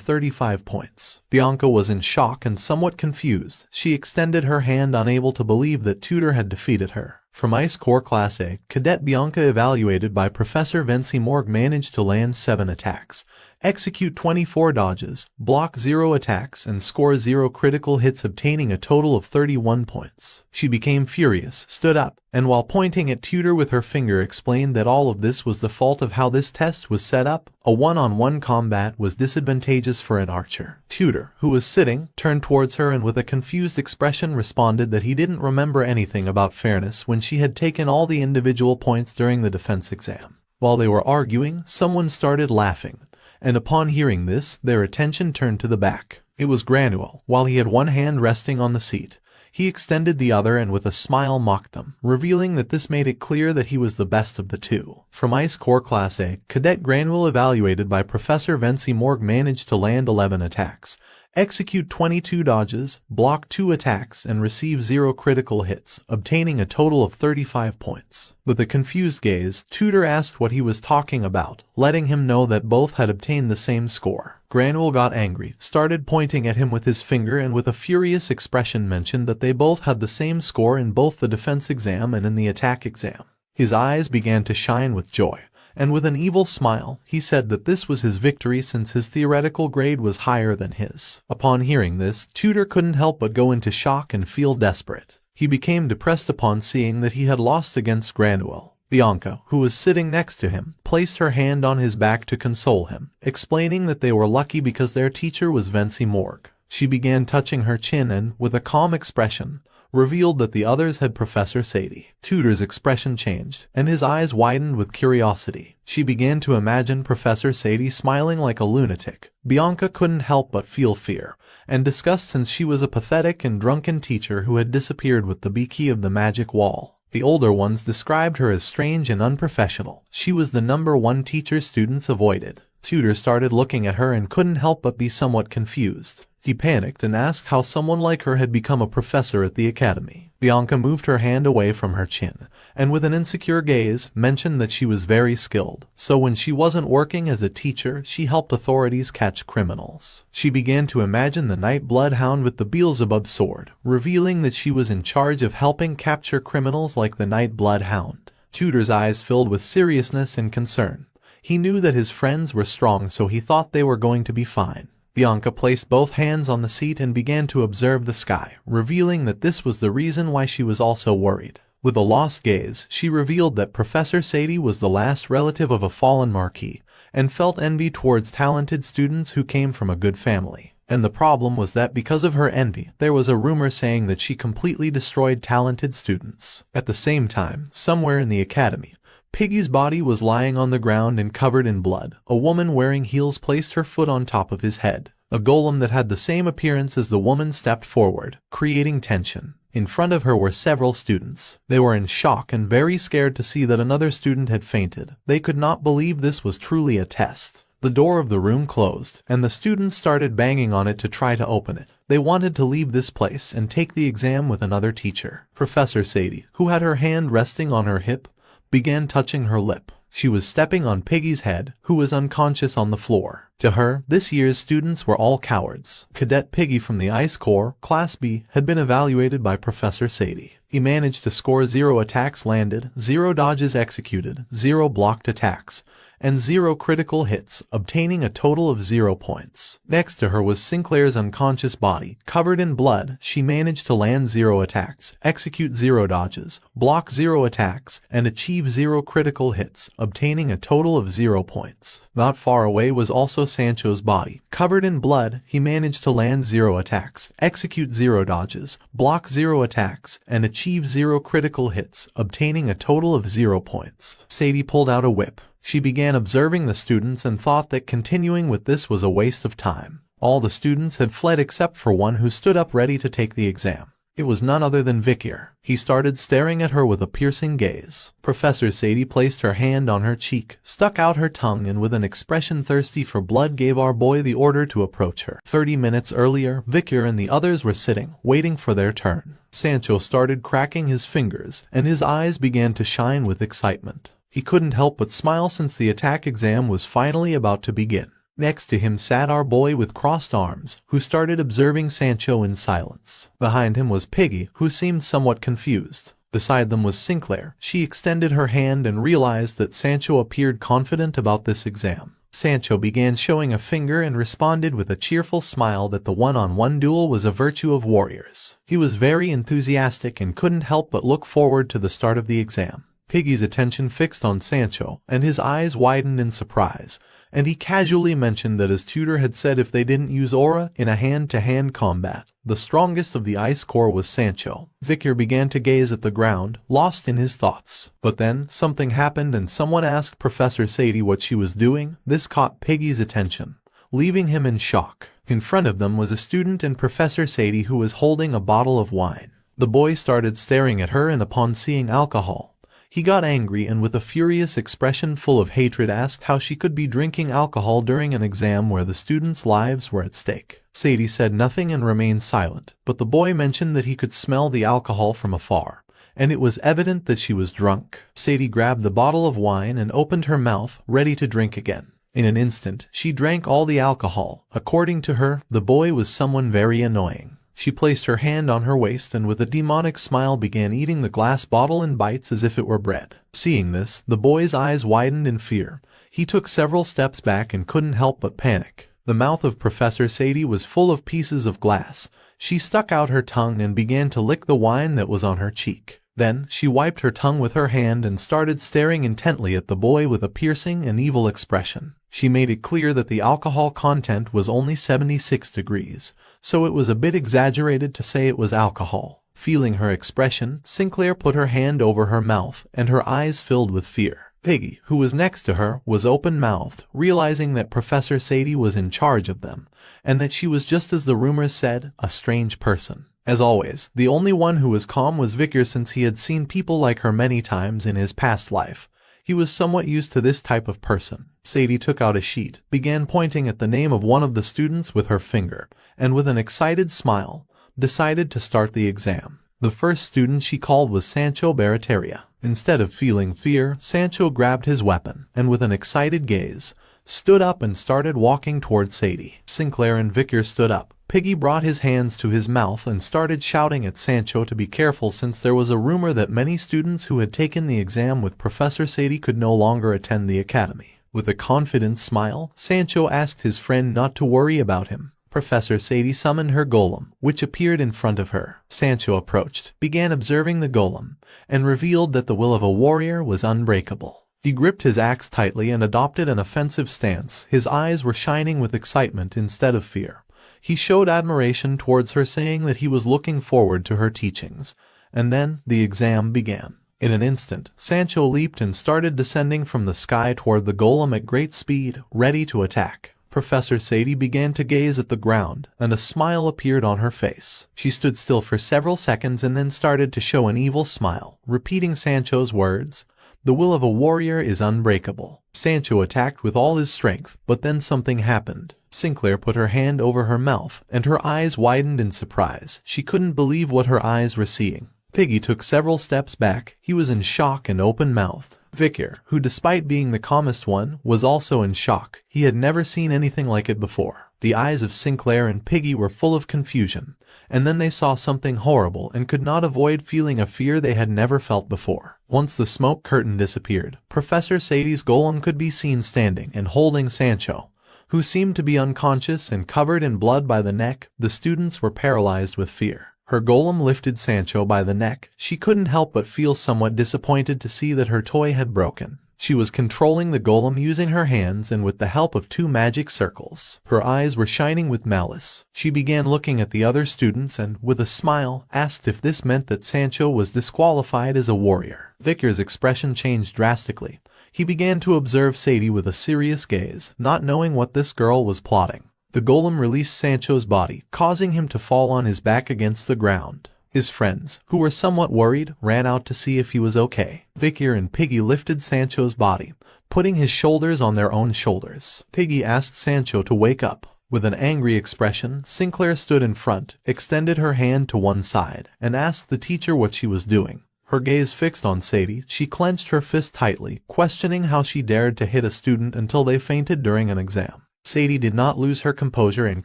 35 points. Bianca was in shock and somewhat confused. She extended her hand, unable to believe that Tudor had defeated her. From Ice Corps Class A, Cadet Bianca, evaluated by Professor Vinci Morg, managed to land 7 attacks, execute 24 dodges, block 0 attacks, and score 0 critical hits, obtaining a total of 31 points. She became furious, stood up, and while pointing at Tutor with her finger explained that all of this was the fault of how this test was set up. A one-on-one combat was disadvantageous for an archer. Tutor, who was sitting, turned towards her and with a confused expression responded that he didn't remember anything about fairness when she had taken all the individual points during the defense exam. While they were arguing, someone started laughing, and upon hearing this, their attention turned to the back. It was Granuel. While he had one hand resting on the seat, he extended the other and with a smile mocked them, revealing that this made it clear that he was the best of the two. From Ice Corps Class A, Cadet Granuel, evaluated by Professor Vency Morg, managed to land 11 attacks, execute 22 dodges, block 2 attacks, and receive 0 critical hits, obtaining a total of 35 points. With a confused gaze, Tutor asked what he was talking about, letting him know that both had obtained the same score. Granuel got angry, started pointing at him with his finger, and with a furious expression mentioned that they both had the same score in both the defense exam and in the attack exam. His eyes began to shine with joy, and with an evil smile, he said that this was his victory since his theoretical grade was higher than his. Upon hearing this, Tutor couldn't help but go into shock and feel desperate. He became depressed upon seeing that he had lost against Granuel. Bianca, who was sitting next to him, placed her hand on his back to console him, explaining that they were lucky because their teacher was Vency Morg. She began touching her chin and, with a calm expression, revealed that the others had Professor Sadie. Tutor's expression changed, and his eyes widened with curiosity. She began to imagine Professor Sadie smiling like a lunatic. Bianca couldn't help but feel fear and disgust since she was a pathetic and drunken teacher who had disappeared with the key of the magic wall. The older ones described her as strange and unprofessional. She was the #1 teacher students avoided. Tutor started looking at her and couldn't help but be somewhat confused. He panicked and asked how someone like her had become a professor at the academy. Bianca moved her hand away from her chin, and with an insecure gaze, mentioned that she was very skilled. So when she wasn't working as a teacher, she helped authorities catch criminals. She began to imagine the Night Bloodhound with the Beelzebub sword, revealing that she was in charge of helping capture criminals like the Night Bloodhound. Tutor's eyes filled with seriousness and concern. He knew that his friends were strong, so he thought they were going to be fine. Bianca placed both hands on the seat and began to observe the sky, revealing that this was the reason why she was also worried. With a lost gaze, she revealed that Professor Sadie was the last relative of a fallen marquis, and felt envy towards talented students who came from a good family. And the problem was that because of her envy, there was a rumor saying that she completely destroyed talented students. At the same time, somewhere in the academy, Piggy's body was lying on the ground and covered in blood. A woman wearing heels placed her foot on top of his head. A golem that had the same appearance as the woman stepped forward, creating tension. In front of her were several students. They were in shock and very scared to see that another student had fainted. They could not believe this was truly a test. The door of the room closed, and the students started banging on it to try to open it. They wanted to leave this place and take the exam with another teacher. Professor Sadie, who had her hand resting on her hip, began touching her lip. She was stepping on Piggy's head, who was unconscious on the floor. To her, this year's students were all cowards. Cadet Piggy from the Ice Corps, Class B, had been evaluated by Professor Sadie. He managed to score 0 attacks landed, 0 dodges executed, 0 blocked attacks, and 0 critical hits, obtaining a total of 0 points. Next to her was Sinclair's unconscious body, covered in blood. She managed to land 0 attacks, execute 0 dodges, block 0 attacks, and achieve 0 critical hits, obtaining a total of 0 points. Not far away was also Sancho's body, covered in blood. He managed to land 0 attacks, execute 0 dodges, block 0 attacks, and achieve 0 critical hits, obtaining a total of 0 points. Sadie pulled out a whip. She began observing the students and thought that continuing with this was a waste of time. All the students had fled except for one who stood up ready to take the exam. It was none other than Vikir. He started staring at her with a piercing gaze. Professor Sadie placed her hand on her cheek, stuck out her tongue, and with an expression thirsty for blood gave our boy the order to approach her. 30 minutes earlier, Vikir and the others were sitting, waiting for their turn. Sancho started cracking his fingers, and his eyes began to shine with excitement. He couldn't help but smile since the attack exam was finally about to begin. Next to him sat our boy with crossed arms, who started observing Sancho in silence. Behind him was Piggy, who seemed somewhat confused. Beside them was Sinclair. She extended her hand and realized that Sancho appeared confident about this exam. Sancho began showing a finger and responded with a cheerful smile that the one-on-one duel was a virtue of warriors. He was very enthusiastic and couldn't help but look forward to the start of the exam. Piggy's attention fixed on Sancho, and his eyes widened in surprise, and he casually mentioned that his tutor had said if they didn't use aura in a hand-to-hand combat, the strongest of the ice core was Sancho. Victor began to gaze at the ground, lost in his thoughts. But then, something happened and someone asked Professor Sadie what she was doing. This caught Piggy's attention, leaving him in shock. In front of them was a student and Professor Sadie who was holding a bottle of wine. The boy started staring at her and upon seeing alcohol, he got angry and with a furious expression full of hatred asked how she could be drinking alcohol during an exam where the students' lives were at stake. Sadie said nothing and remained silent, but the boy mentioned that he could smell the alcohol from afar, and it was evident that she was drunk. Sadie grabbed the bottle of wine and opened her mouth, ready to drink again. In an instant, she drank all the alcohol. According to her, the boy was someone very annoying. She placed her hand on her waist and with a demonic smile began eating the glass bottle in bites as if it were bread. Seeing this, the boy's eyes widened in fear. He took several steps back and couldn't help but panic. The mouth of Professor Sadie was full of pieces of glass. She stuck out her tongue and began to lick the wine that was on her cheek. Then, she wiped her tongue with her hand and started staring intently at the boy with a piercing and evil expression. She made it clear that the alcohol content was only 76 degrees, so it was a bit exaggerated to say it was alcohol. Feeling her expression, Sinclair put her hand over her mouth, and her eyes filled with fear. Piggy, who was next to her, was open-mouthed, realizing that Professor Sadie was in charge of them, and that she was just as the rumors said, a strange person. As always, the only one who was calm was Victor since he had seen people like her many times in his past life. He was somewhat used to this type of person. Sadie took out a sheet, began pointing at the name of one of the students with her finger, and with an excited smile, decided to start the exam. The first student she called was Sancho Barataria. Instead of feeling fear, Sancho grabbed his weapon, and with an excited gaze, stood up and started walking towards Sadie. Sinclair and Victor stood up. Piggy brought his hands to his mouth and started shouting at Sancho to be careful since there was a rumor that many students who had taken the exam with Professor Sadie could no longer attend the academy. With a confident smile, Sancho asked his friend not to worry about him. Professor Sadie summoned her golem, which appeared in front of her. Sancho approached, began observing the golem, and revealed that the will of a warrior was unbreakable. He gripped his axe tightly and adopted an offensive stance. His eyes were shining with excitement instead of fear. He showed admiration towards her, saying that he was looking forward to her teachings. And then, the exam began. In an instant, Sancho leaped and started descending from the sky toward the golem at great speed, ready to attack. Professor Sadie began to gaze at the ground, and a smile appeared on her face. She stood still for several seconds and then started to show an evil smile, repeating Sancho's words, "The will of a warrior is unbreakable." Sancho attacked with all his strength, but then something happened. Sinclair put her hand over her mouth, and her eyes widened in surprise. She couldn't believe what her eyes were seeing. Piggy took several steps back. He was in shock and open-mouthed. Victor, who despite being the calmest one, was also in shock. He had never seen anything like it before. The eyes of Sinclair and Piggy were full of confusion, and then they saw something horrible and could not avoid feeling a fear they had never felt before. Once the smoke curtain disappeared, Professor Sadie's golem could be seen standing and holding Sancho, who seemed to be unconscious and covered in blood by the neck. The students were paralyzed with fear. Her golem lifted Sancho by the neck. She couldn't help but feel somewhat disappointed to see that her toy had broken. She was controlling the golem using her hands and with the help of 2 magic circles. Her eyes were shining with malice. She began looking at the other students and, with a smile, asked if this meant that Sancho was disqualified as a warrior. Victor's expression changed drastically. He began to observe Sadie with a serious gaze, not knowing what this girl was plotting. The golem released Sancho's body, causing him to fall on his back against the ground. His friends, who were somewhat worried, ran out to see if he was okay. Victor and Piggy lifted Sancho's body, putting his shoulders on their own shoulders. Piggy asked Sancho to wake up. With an angry expression, Sinclair stood in front, extended her hand to one side, and asked the teacher what she was doing. Her gaze fixed on Sadie, she clenched her fist tightly, questioning how she dared to hit a student until they fainted during an exam. Sadie did not lose her composure and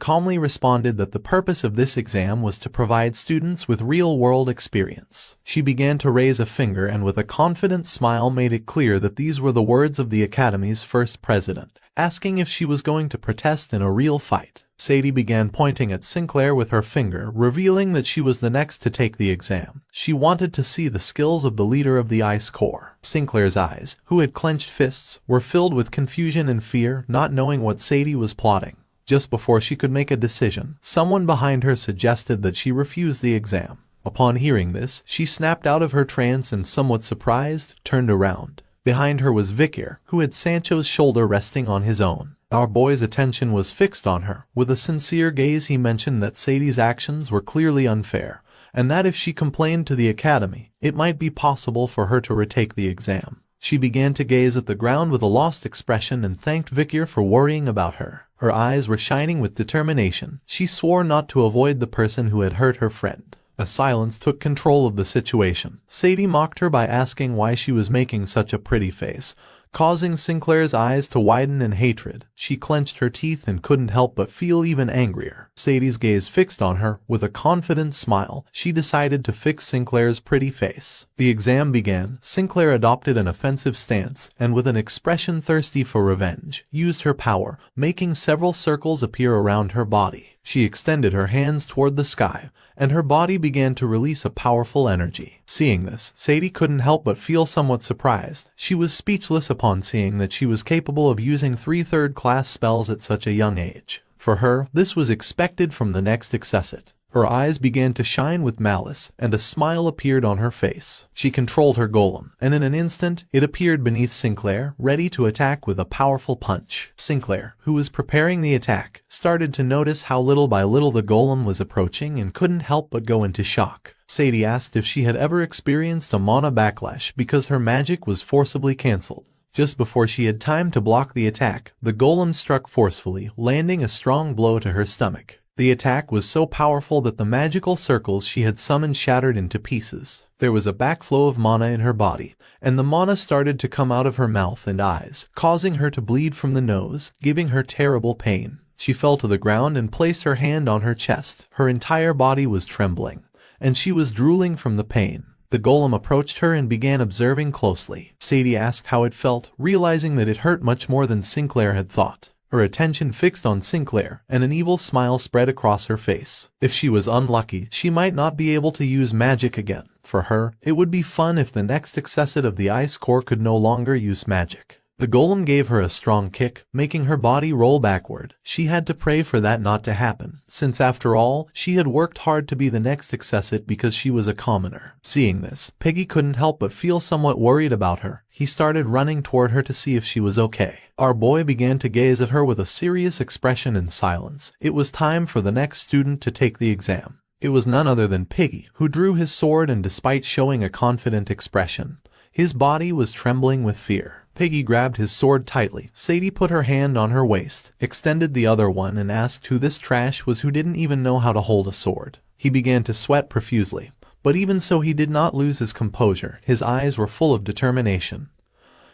calmly responded that the purpose of this exam was to provide students with real-world experience. She began to raise a finger and with a confident smile made it clear that these were the words of the Academy's first president, asking if she was going to protest in a real fight. Sadie began pointing at Sinclair with her finger, revealing that she was the next to take the exam. She wanted to see the skills of the leader of the Ice Corps. Sinclair's eyes, who had clenched fists, were filled with confusion and fear, not knowing what Sadie was plotting. Just before she could make a decision, someone behind her suggested that she refuse the exam. Upon hearing this, she snapped out of her trance and, somewhat surprised, turned around. Behind her was Vikir, who had Sancho's shoulder resting on his own. Our boy's attention was fixed on her. With a sincere gaze he mentioned that Sadie's actions were clearly unfair, and that if she complained to the Academy, it might be possible for her to retake the exam. She began to gaze at the ground with a lost expression and thanked Vikir for worrying about her. Her eyes were shining with determination. She swore not to avoid the person who had hurt her friend. A silence took control of the situation. Sadie mocked her by asking why she was making such a pretty face, causing Sinclair's eyes to widen in hatred. She clenched her teeth and couldn't help but feel even angrier. Sadie's gaze fixed on her. With a confident smile, she decided to fix Sinclair's pretty face. The exam began. Sinclair adopted an offensive stance, and with an expression thirsty for revenge, used her power, making several circles appear around her body. She extended her hands toward the sky, and her body began to release a powerful energy. Seeing this, Sadie couldn't help but feel somewhat surprised. She was speechless upon seeing that she was capable of using 3 third-class spells at such a young age. For her, this was expected from the next accessit. Her eyes began to shine with malice, and a smile appeared on her face. She controlled her golem, and in an instant, it appeared beneath Sinclair, ready to attack with a powerful punch. Sinclair, who was preparing the attack, started to notice how little by little the golem was approaching and couldn't help but go into shock. Sadie asked if she had ever experienced a mana backlash because her magic was forcibly cancelled. Just before she had time to block the attack, the golem struck forcefully, landing a strong blow to her stomach. The attack was so powerful that the magical circles she had summoned shattered into pieces. There was a backflow of mana in her body, and the mana started to come out of her mouth and eyes, causing her to bleed from the nose, giving her terrible pain. She fell to the ground and placed her hand on her chest. Her entire body was trembling, and she was drooling from the pain. The golem approached her and began observing closely. Sadie asked how it felt, realizing that it hurt much more than Sinclair had thought. Her attention fixed on Sinclair, and an evil smile spread across her face. If she was unlucky, she might not be able to use magic again. For her, it would be fun if the next accessit of the Ice Corps could no longer use magic. The golem gave her a strong kick, making her body roll backward. She had to pray for that not to happen, since after all, she had worked hard to be the next accessit because she was a commoner. Seeing this, Piggy couldn't help but feel somewhat worried about her. He started running toward her to see if she was okay. Our boy began to gaze at her with a serious expression in silence. It was time for the next student to take the exam. It was none other than Piggy, who drew his sword, and despite showing a confident expression, his body was trembling with fear. Piggy grabbed his sword tightly. Sadie put her hand on her waist, extended the other one, and asked who this trash was who didn't even know how to hold a sword. He began to sweat profusely, but even so he did not lose his composure. His eyes were full of determination.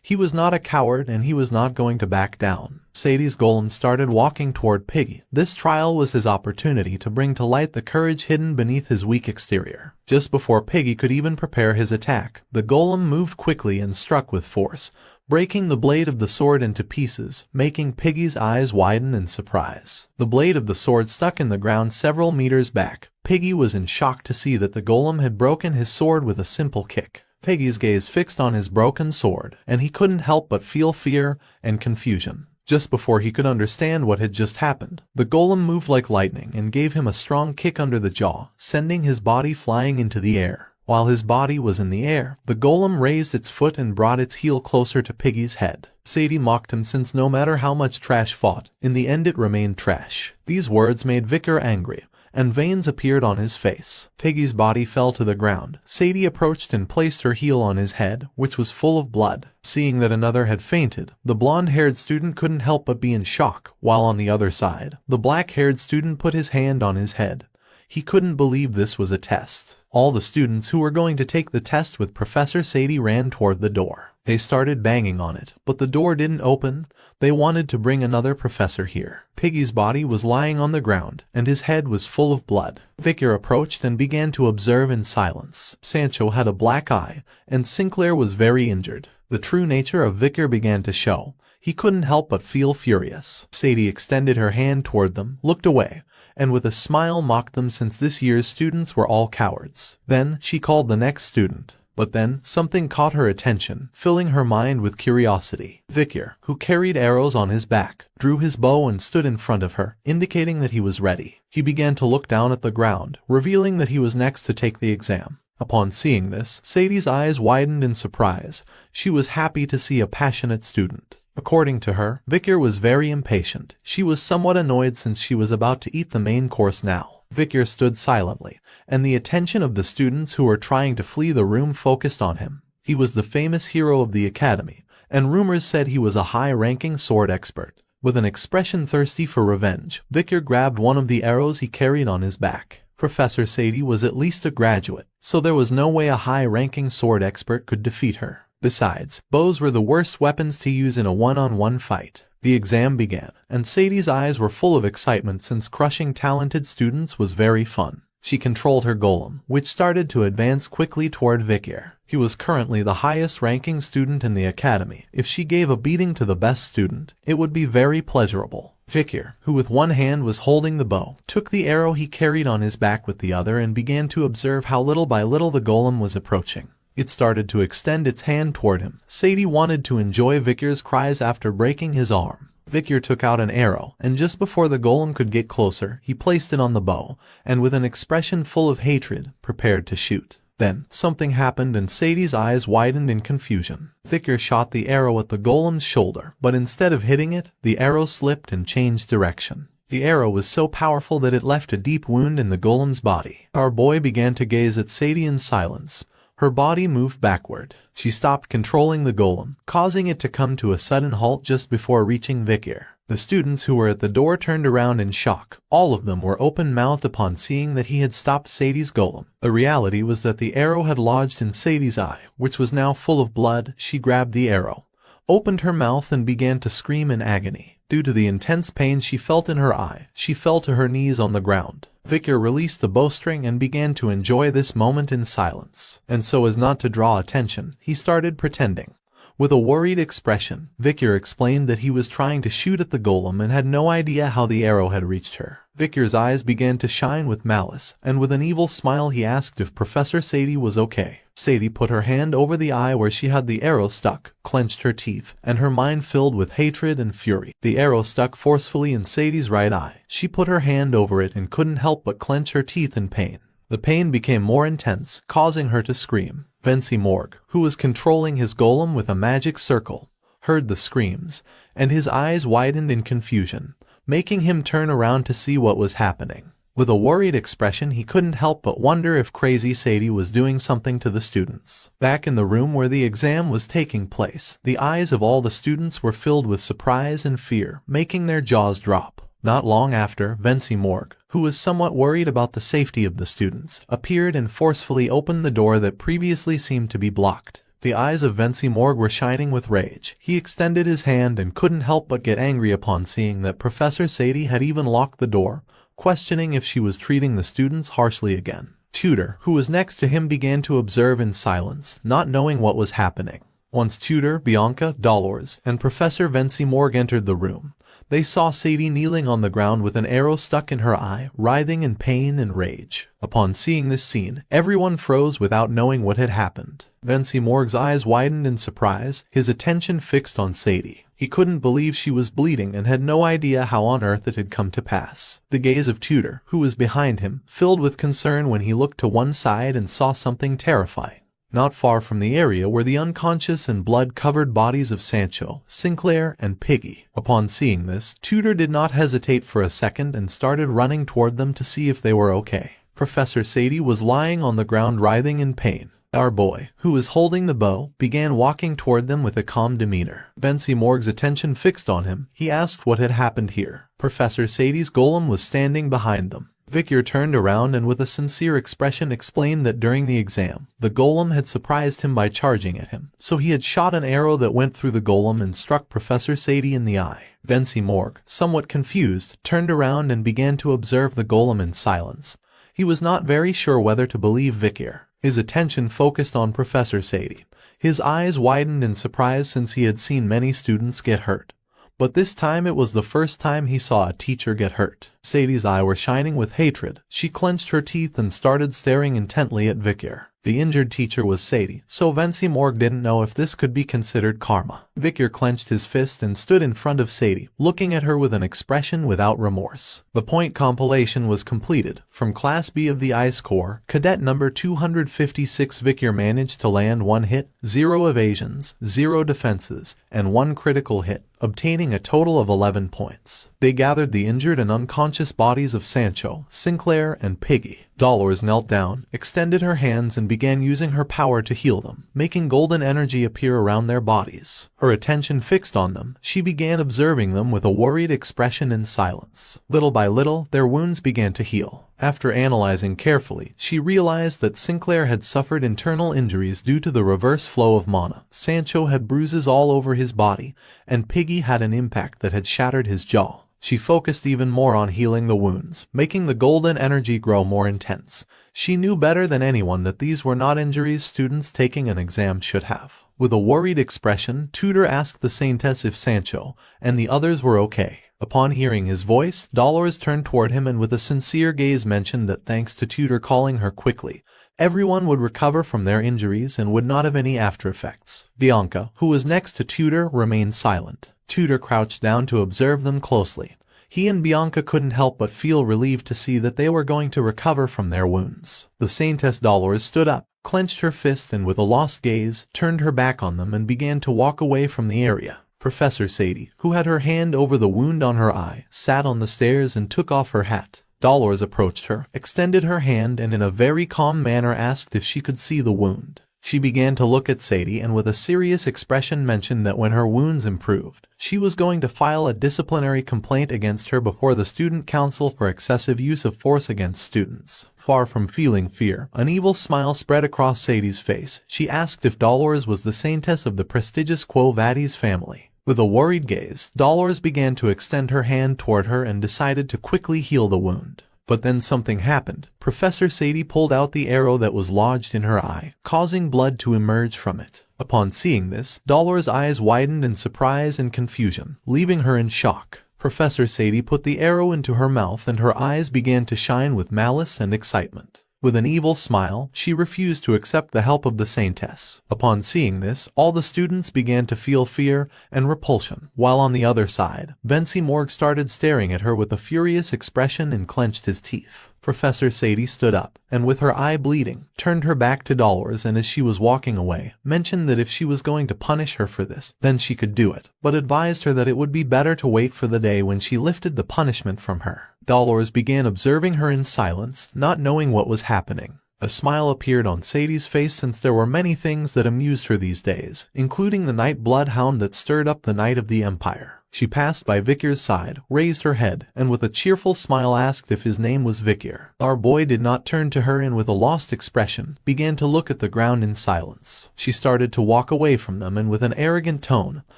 He was not a coward, and he was not going to back down. Sadie's golem started walking toward Piggy. This trial was his opportunity to bring to light the courage hidden beneath his weak exterior. Just before Piggy could even prepare his attack, the golem moved quickly and struck with force, breaking the blade of the sword into pieces, making Piggy's eyes widen in surprise. The blade of the sword stuck in the ground several meters back. Piggy was in shock to see that the golem had broken his sword with a simple kick. Piggy's gaze fixed on his broken sword, and he couldn't help but feel fear and confusion. Just before he could understand what had just happened, the golem moved like lightning and gave him a strong kick under the jaw, sending his body flying into the air. While his body was in the air, the golem raised its foot and brought its heel closer to Piggy's head. Sadie mocked him, since no matter how much trash fought, in the end it remained trash. These words made Vikir angry, and veins appeared on his face. Piggy's body fell to the ground. Sadie approached and placed her heel on his head, which was full of blood. Seeing that another had fainted, the blonde-haired student couldn't help but be in shock, while on the other side, the black-haired student put his hand on his head. He couldn't believe this was a test. All the students who were going to take the test with Professor Sadie ran toward the door. They started banging on it, but the door didn't open. They wanted to bring another professor here. Piggy's body was lying on the ground, and his head was full of blood. Victor approached and began to observe in silence. Sancho had a black eye, and Sinclair was very injured. The true nature of Victor began to show. He couldn't help but feel furious. Sadie extended her hand toward them, looked away, and with a smile mocked them since this year's students were all cowards. Then she called the next student. But then, something caught her attention, filling her mind with curiosity. Victor, who carried arrows on his back, drew his bow and stood in front of her, indicating that he was ready. He began to look down at the ground, revealing that he was next to take the exam. Upon seeing this, Sadie's eyes widened in surprise. She was happy to see a passionate student. According to her, Victor was very impatient. She was somewhat annoyed since she was about to eat the main course now. Victor stood silently, and the attention of the students who were trying to flee the room focused on him. He was the famous hero of the academy, and rumors said he was a high-ranking sword expert. With an expression thirsty for revenge, Victor grabbed one of the arrows he carried on his back. Professor Sadie was at least a graduate, so there was no way a high-ranking sword expert could defeat her. Besides, bows were the worst weapons to use in a one-on-one fight. The exam began, and Sadie's eyes were full of excitement since crushing talented students was very fun. She controlled her golem, which started to advance quickly toward Victor. He was currently the highest-ranking student in the academy. If she gave a beating to the best student, it would be very pleasurable. Victor, who with one hand was holding the bow, took the arrow he carried on his back with the other and began to observe how little by little the golem was approaching. It started to extend its hand toward him. Sadie wanted to enjoy Victor's cries after breaking his arm. Victor took out an arrow, and just before the golem could get closer, he placed it on the bow, and with an expression full of hatred, prepared to shoot. Then, something happened and Sadie's eyes widened in confusion. Victor shot the arrow at the golem's shoulder, but instead of hitting it, the arrow slipped and changed direction. The arrow was so powerful that it left a deep wound in the golem's body. Our boy began to gaze at Sadie in silence. Her body moved backward. She stopped controlling the golem, causing it to come to a sudden halt just before reaching Victor. The students who were at the door turned around in shock. All of them were open-mouthed upon seeing that he had stopped Sadie's golem. The reality was that the arrow had lodged in Sadie's eye, which was now full of blood. She grabbed the arrow, opened her mouth and began to scream in agony. Due to the intense pain she felt in her eye, she fell to her knees on the ground. Victor released the bowstring and began to enjoy this moment in silence. And so as not to draw attention, he started pretending. With a worried expression, Victor explained that he was trying to shoot at the golem and had no idea how the arrow had reached her. Victor's eyes began to shine with malice, and with an evil smile he asked if Professor Sadie was okay. Sadie put her hand over the eye where she had the arrow stuck, clenched her teeth, and her mind filled with hatred and fury. The arrow stuck forcefully in Sadie's right eye. She put her hand over it and couldn't help but clench her teeth in pain. The pain became more intense, causing her to scream. Vinci Morgue, who was controlling his golem with a magic circle, heard the screams, and his eyes widened in confusion, making him turn around to see what was happening. With a worried expression, he couldn't help but wonder if crazy Sadie was doing something to the students. Back in the room where the exam was taking place, the eyes of all the students were filled with surprise and fear, making their jaws drop. Not long after, Vinci Morgue, who was somewhat worried about the safety of the students, appeared and forcefully opened the door that previously seemed to be blocked. The eyes of Vinci Morgue were shining with rage. He extended his hand and couldn't help but get angry upon seeing that Professor Sadie had even locked the door, questioning if she was treating the students harshly again. Tutor, who was next to him, began to observe in silence, not knowing what was happening. Once Tutor, Bianca, Dolores, and Professor Vinci Morgue entered the room, they saw Sadie kneeling on the ground with an arrow stuck in her eye, writhing in pain and rage. Upon seeing this scene, everyone froze without knowing what had happened. Vinci Morgue's eyes widened in surprise, his attention fixed on Sadie. He couldn't believe she was bleeding and had no idea how on earth it had come to pass. The gaze of Tutor, who was behind him, filled with concern when he looked to one side and saw something terrifying. Not far from the area were the unconscious and blood-covered bodies of Sancho, Sinclair, and Piggy. Upon seeing this, Tutor did not hesitate for a second and started running toward them to see if they were okay. Professor Sadie was lying on the ground writhing in pain. Our boy, who was holding the bow, began walking toward them with a calm demeanor. Vinci Morgue's attention fixed on him. He asked what had happened here. Professor Sadie's golem was standing behind them. Vicar turned around and with a sincere expression explained that during the exam, the golem had surprised him by charging at him, so he had shot an arrow that went through the golem and struck Professor Sadie in the eye. Vensy Morg, somewhat confused, turned around and began to observe the golem in silence. He was not very sure whether to believe Vicar. His attention focused on Professor Sadie. His eyes widened in surprise since he had seen many students get hurt. But this time it was the first time he saw a teacher get hurt. Sadie's eyes were shining with hatred. She clenched her teeth and started staring intently at Vicar. The injured teacher was Sadie, so Vensy Morg didn't know if this could be considered karma. Vicar clenched his fist and stood in front of Sadie, looking at her with an expression without remorse. The point compilation was completed. From Class B of the Ice Corps, Cadet number 256 Vicar managed to land 1 hit, 0 evasions, 0 defenses, and 1 critical hit, obtaining a total of 11 points. They gathered the injured and unconscious bodies of Sancho, Sinclair, and Piggy. Dolores knelt down, extended her hands and began using her power to heal them, making golden energy appear around their bodies. Her attention fixed on them, she began observing them with a worried expression in silence. Little by little, their wounds began to heal. After analyzing carefully, she realized that Sinclair had suffered internal injuries due to the reverse flow of mana. Sancho had bruises all over his body, and Piggy had an impact that had shattered his jaw. She focused even more on healing the wounds, making the golden energy grow more intense. She knew better than anyone that these were not injuries students taking an exam should have. With a worried expression, Tutor asked the Saintess if Sancho and the others were okay. Upon hearing his voice, Dolores turned toward him and with a sincere gaze mentioned that thanks to Tutor calling her quickly, everyone would recover from their injuries and would not have any after effects. Bianca, who was next to Tutor, remained silent. Tutor crouched down to observe them closely. He and Bianca couldn't help but feel relieved to see that they were going to recover from their wounds. The Saintess Dolores stood up, clenched her fist and with a lost gaze, turned her back on them and began to walk away from the area. Professor Sadie, who had her hand over the wound on her eye, sat on the stairs and took off her hat. Dolores approached her, extended her hand and in a very calm manner asked if she could see the wound. She began to look at Sadie and with a serious expression mentioned that when her wounds improved, she was going to file a disciplinary complaint against her before the Student Council for excessive use of force against students. Far from feeling fear, an evil smile spread across Sadie's face. She asked if Dolores was the Saintess of the prestigious Quo Vadis family. With a worried gaze, Dolores began to extend her hand toward her and decided to quickly heal the wound. But then something happened. Professor Sadie pulled out the arrow that was lodged in her eye, causing blood to emerge from it. Upon seeing this, Dolores' eyes widened in surprise and confusion, leaving her in shock. Professor Sadie put the arrow into her mouth and her eyes began to shine with malice and excitement. With an evil smile, she refused to accept the help of the Saintess. Upon seeing this, all the students began to feel fear and repulsion, while on the other side, Vensy Morg started staring at her with a furious expression and clenched his teeth. Professor Sadie stood up, and with her eye bleeding, turned her back to Dolores and as she was walking away, mentioned that if she was going to punish her for this, then she could do it, but advised her that it would be better to wait for the day when she lifted the punishment from her. Dolores began observing her in silence, not knowing what was happening. A smile appeared on Sadie's face since there were many things that amused her these days, including the night bloodhound that stirred up the night of the Empire. She passed by Vicar's side, raised her head, and with a cheerful smile asked if his name was Vicar. Our boy did not turn to her and with a lost expression, began to look at the ground in silence. She started to walk away from them and with an arrogant tone,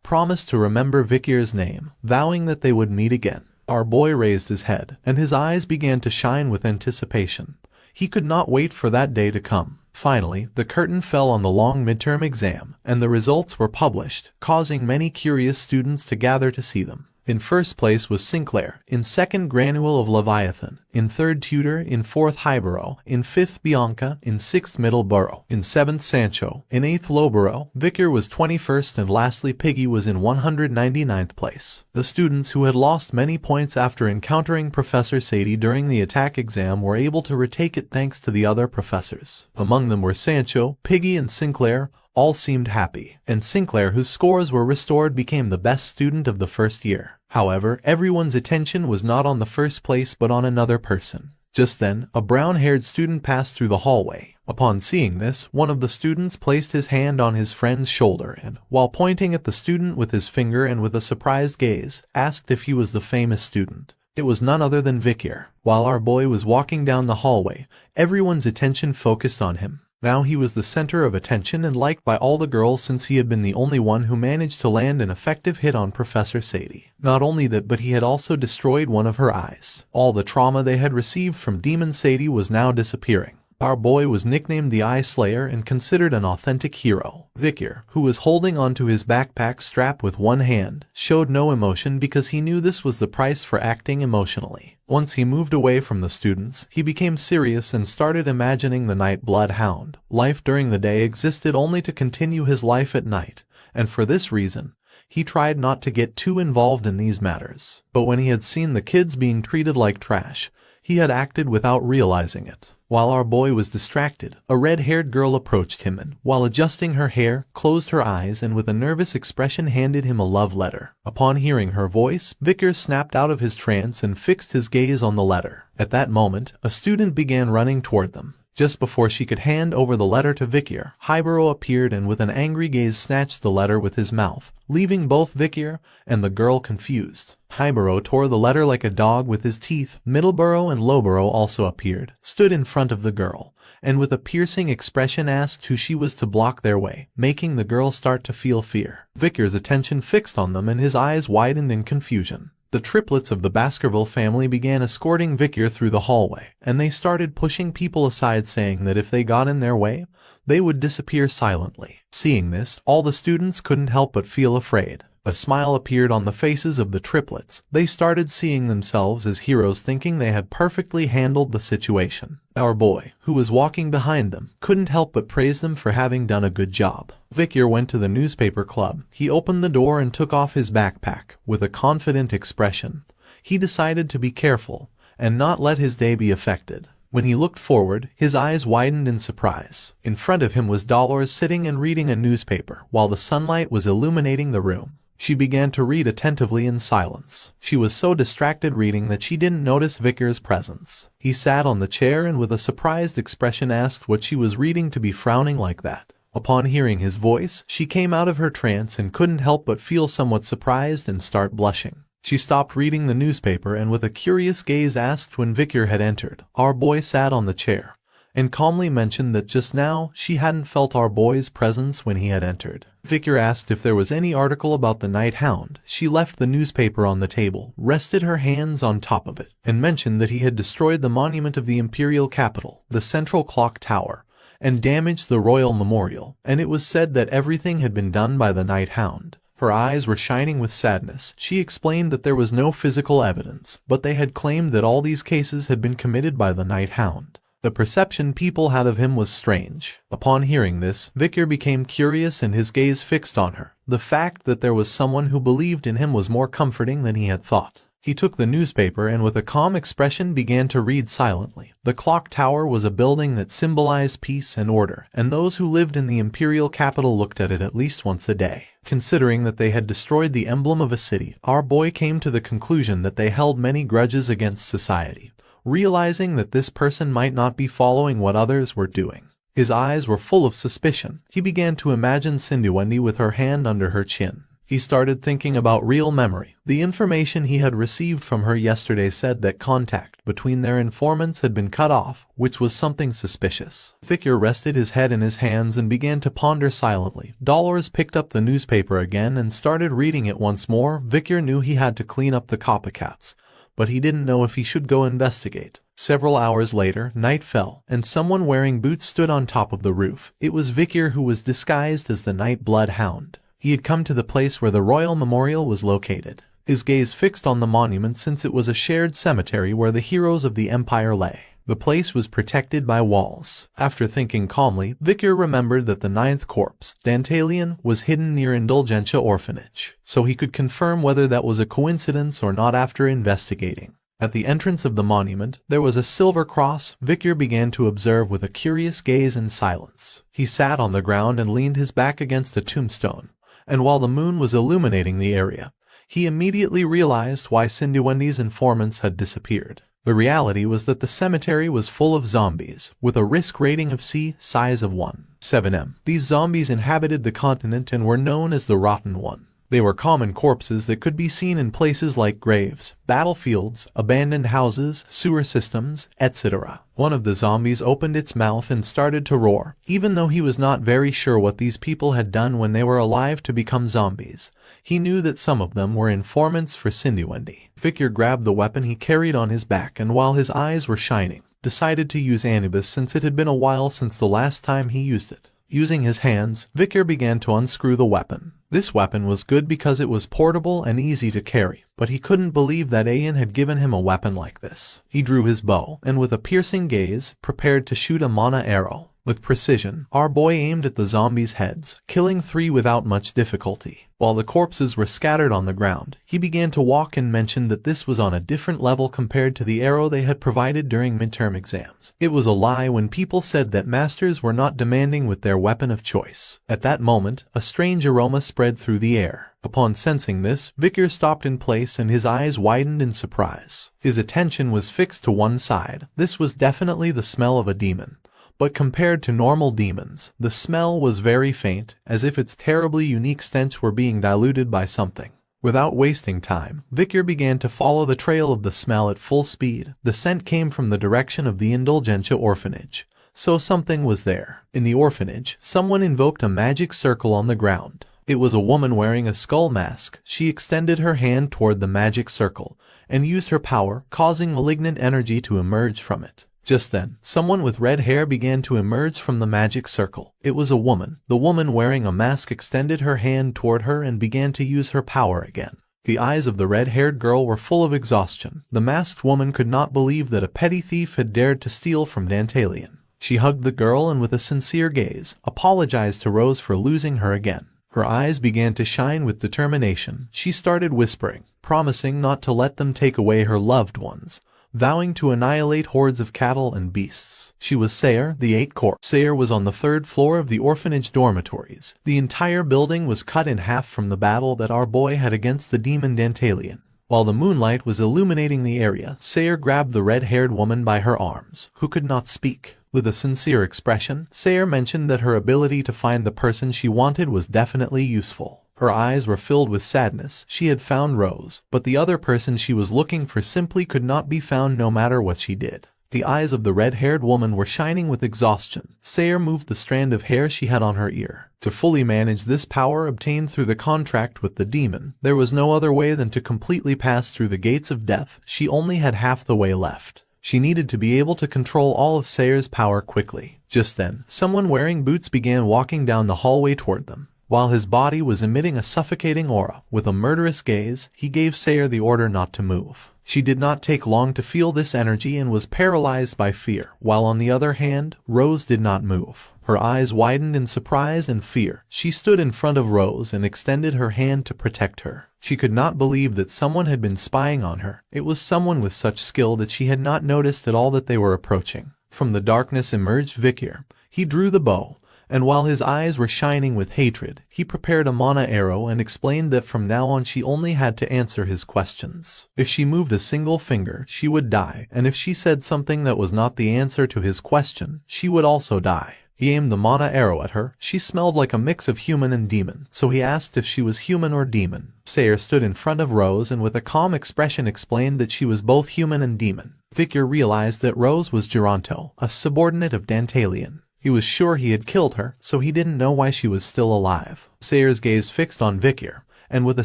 promised to remember Vicar's name, vowing that they would meet again. Our boy raised his head, and his eyes began to shine with anticipation. He could not wait for that day to come. Finally, the curtain fell on the long midterm exam, and the results were published, causing many curious students to gather to see them. In first place was Sinclair, in second Granule of Leviathan, in third Tutor, in fourth Hyboro, in fifth Bianca, in sixth Middleborough, in seventh Sancho, in eighth Lowborough. Vicar was 21st and lastly Piggy was in 199th place. The students who had lost many points after encountering Professor Sadie during the attack exam were able to retake it thanks to the other professors. Among them were Sancho, Piggy and Sinclair. All seemed happy, and Sinclair, whose scores were restored, became the best student of the first year. However, everyone's attention was not on the first place but on another person. Just then, a brown-haired student passed through the hallway. Upon seeing this, one of the students placed his hand on his friend's shoulder and, while pointing at the student with his finger and with a surprised gaze, asked if he was the famous student. It was none other than Vikir. While our boy was walking down the hallway, everyone's attention focused on him. Now he was the center of attention and liked by all the girls since he had been the only one who managed to land an effective hit on Professor Sadie. Not only that, but he had also destroyed one of her eyes. All the trauma they had received from Demon Sadie was now disappearing. Our boy was nicknamed the Eye Slayer and considered an authentic hero. Vikir, who was holding onto his backpack strap with one hand, showed no emotion because he knew this was the price for acting emotionally. Once he moved away from the students, he became serious and started imagining the night bloodhound. Life during the day existed only to continue his life at night, and for this reason, he tried not to get too involved in these matters. But when he had seen the kids being treated like trash, he had acted without realizing it. While our boy was distracted, a red-haired girl approached him and, while adjusting her hair, closed her eyes and with a nervous expression handed him a love letter. Upon hearing her voice, Vikir snapped out of his trance and fixed his gaze on the letter. At that moment, a student began running toward them. Just before she could hand over the letter to Vikir, Hibaro appeared and with an angry gaze snatched the letter with his mouth, leaving both Vikir and the girl confused. Hibaro tore the letter like a dog with his teeth. Middleborough and Lowborough also appeared, stood in front of the girl, and with a piercing expression asked who she was to block their way, making the girl start to feel fear. Vikir's attention fixed on them and his eyes widened in confusion. The triplets of the Baskerville family began escorting Vikir through the hallway, and they started pushing people aside saying that if they got in their way, they would disappear silently. Seeing this, all the students couldn't help but feel afraid. A smile appeared on the faces of the triplets. They started seeing themselves as heroes, thinking they had perfectly handled the situation. Our boy, who was walking behind them, couldn't help but praise them for having done a good job. Vikir went to the newspaper club. He opened the door and took off his backpack. With a confident expression, he decided to be careful and not let his day be affected. When he looked forward, his eyes widened in surprise. In front of him was Dolores sitting and reading a newspaper while the sunlight was illuminating the room. She began to read attentively in silence. She was so distracted reading that she didn't notice Vikir's presence. He sat on the chair and with a surprised expression asked what she was reading to be frowning like that. Upon hearing his voice, she came out of her trance and couldn't help but feel somewhat surprised and start blushing. She stopped reading the newspaper and with a curious gaze asked when Vikir had entered. Our boy sat on the chair and calmly mentioned that just now she hadn't felt our boy's presence when he had entered. Vikir asked if there was any article about the Night Hound. She left the newspaper on the table, rested her hands on top of it, and mentioned that he had destroyed the monument of the imperial capital, the central clock tower, and damaged the royal memorial, and it was said that everything had been done by the Night Hound. Her eyes were shining with sadness. She explained that there was no physical evidence, but they had claimed that all these cases had been committed by the Night Hound. The perception people had of him was strange. Upon hearing this, Vikir became curious and his gaze fixed on her. The fact that there was someone who believed in him was more comforting than he had thought. He took the newspaper and with a calm expression began to read silently. The clock tower was a building that symbolized peace and order, and those who lived in the imperial capital looked at it at least once a day. Considering that they had destroyed the emblem of a city, our boy came to the conclusion that they held many grudges against society. Realizing that this person might not be following what others were doing, his eyes were full of suspicion. He began to imagine Cindy Wendy with her hand under her chin. He started thinking about real memory. The information he had received from her yesterday said that contact between their informants had been cut off, which was something suspicious. Vikir rested his head in his hands and began to ponder silently. Dolores picked up the newspaper again and started reading it once more. Vikir knew he had to clean up the copycats, but he didn't know if he should go investigate. Several hours later, night fell, and someone wearing boots stood on top of the roof. It was Vikir, who was disguised as the Night Bloodhound. He had come to the place where the royal memorial was located, his gaze fixed on the monument since it was a shared cemetery where the heroes of the empire lay. The place was protected by walls. After thinking calmly, Vikir remembered that the 9th corpse, Dantalion, was hidden near Indulgentia Orphanage, so he could confirm whether that was a coincidence or not after investigating. At the entrance of the monument, there was a silver cross. Vikir began to observe with a curious gaze in silence. He sat on the ground and leaned his back against a tombstone, and while the moon was illuminating the area, he immediately realized why Cindy Wendy's informants had disappeared. The reality was that the cemetery was full of zombies, with a risk rating of C, size of 1.7M. These zombies inhabited the continent and were known as the Rotten One. They were common corpses that could be seen in places like graves, battlefields, abandoned houses, sewer systems, etc. One of the zombies opened its mouth and started to roar, even though he was not very sure what these people had done when they were alive to become zombies. He knew that some of them were informants for Cindy. Victor grabbed the weapon he carried on his back and while his eyes were shining, decided to use Anubis since it had been a while since the last time he used it. Using his hands, Victor began to unscrew the weapon. This weapon was good because it was portable and easy to carry, but he couldn't believe that Ayan had given him a weapon like this. He drew his bow, and with a piercing gaze, prepared to shoot a mana arrow. With precision, our boy aimed at the zombies' heads, killing 3 without much difficulty. While the corpses were scattered on the ground, he began to walk and mentioned that this was on a different level compared to the arrow they had provided during midterm exams. It was a lie when people said that masters were not demanding with their weapon of choice. At that moment, a strange aroma spread through the air. Upon sensing this, Victor stopped in place and his eyes widened in surprise. His attention was fixed to one side. This was definitely the smell of a demon. But compared to normal demons, the smell was very faint, as if its terribly unique stench were being diluted by something. Without wasting time, Victor began to follow the trail of the smell at full speed. The scent came from the direction of the Indulgentia orphanage. So something was there. In the orphanage, someone invoked a magic circle on the ground. It was a woman wearing a skull mask. She extended her hand toward the magic circle and used her power, causing malignant energy to emerge from it. Just then, someone with red hair began to emerge from the magic circle. It was a woman. The woman wearing a mask extended her hand toward her and began to use her power again. The eyes of the red-haired girl were full of exhaustion. The masked woman could not believe that a petty thief had dared to steal from Dantalion. She hugged the girl and with a sincere gaze, apologized to Rose for losing her again. Her eyes began to shine with determination. She started whispering, promising not to let them take away her loved ones, vowing to annihilate hordes of cattle and beasts. She was Sayre, the 8th corpse. Sayre was on the 3rd floor of the orphanage dormitories. The entire building was cut in half from the battle that our boy had against the demon Dantalion. While the moonlight was illuminating the area, Sayre grabbed the red-haired woman by her arms, who could not speak. With a sincere expression, Sayre mentioned that her ability to find the person she wanted was definitely useful. Her eyes were filled with sadness. She had found Rose, but the other person she was looking for simply could not be found no matter what she did. The eyes of the red-haired woman were shining with exhaustion. Sayre moved the strand of hair she had on her ear. To fully manage this power obtained through the contract with the demon, there was no other way than to completely pass through the gates of death. She only had half the way left. She needed to be able to control all of Sayre's power quickly. Just then, someone wearing boots began walking down the hallway toward them. While his body was emitting a suffocating aura, with a murderous gaze, he gave Sayre the order not to move. She did not take long to feel this energy and was paralyzed by fear, while on the other hand, Rose did not move. Her eyes widened in surprise and fear. She stood in front of Rose and extended her hand to protect her. She could not believe that someone had been spying on her. It was someone with such skill that she had not noticed at all that they were approaching. From the darkness emerged Victor. He drew the bow, and while his eyes were shining with hatred, he prepared a mana arrow and explained that from now on she only had to answer his questions. If she moved a single finger, she would die, and if she said something that was not the answer to his question, she would also die. He aimed the mana arrow at her. She smelled like a mix of human and demon, so he asked if she was human or demon. Sayre stood in front of Rose and with a calm expression explained that she was both human and demon. Victor realized that Rose was Geronto, a subordinate of Dantalion. He was sure he had killed her, so he didn't know why she was still alive. Sayre's gaze fixed on Victor, and with a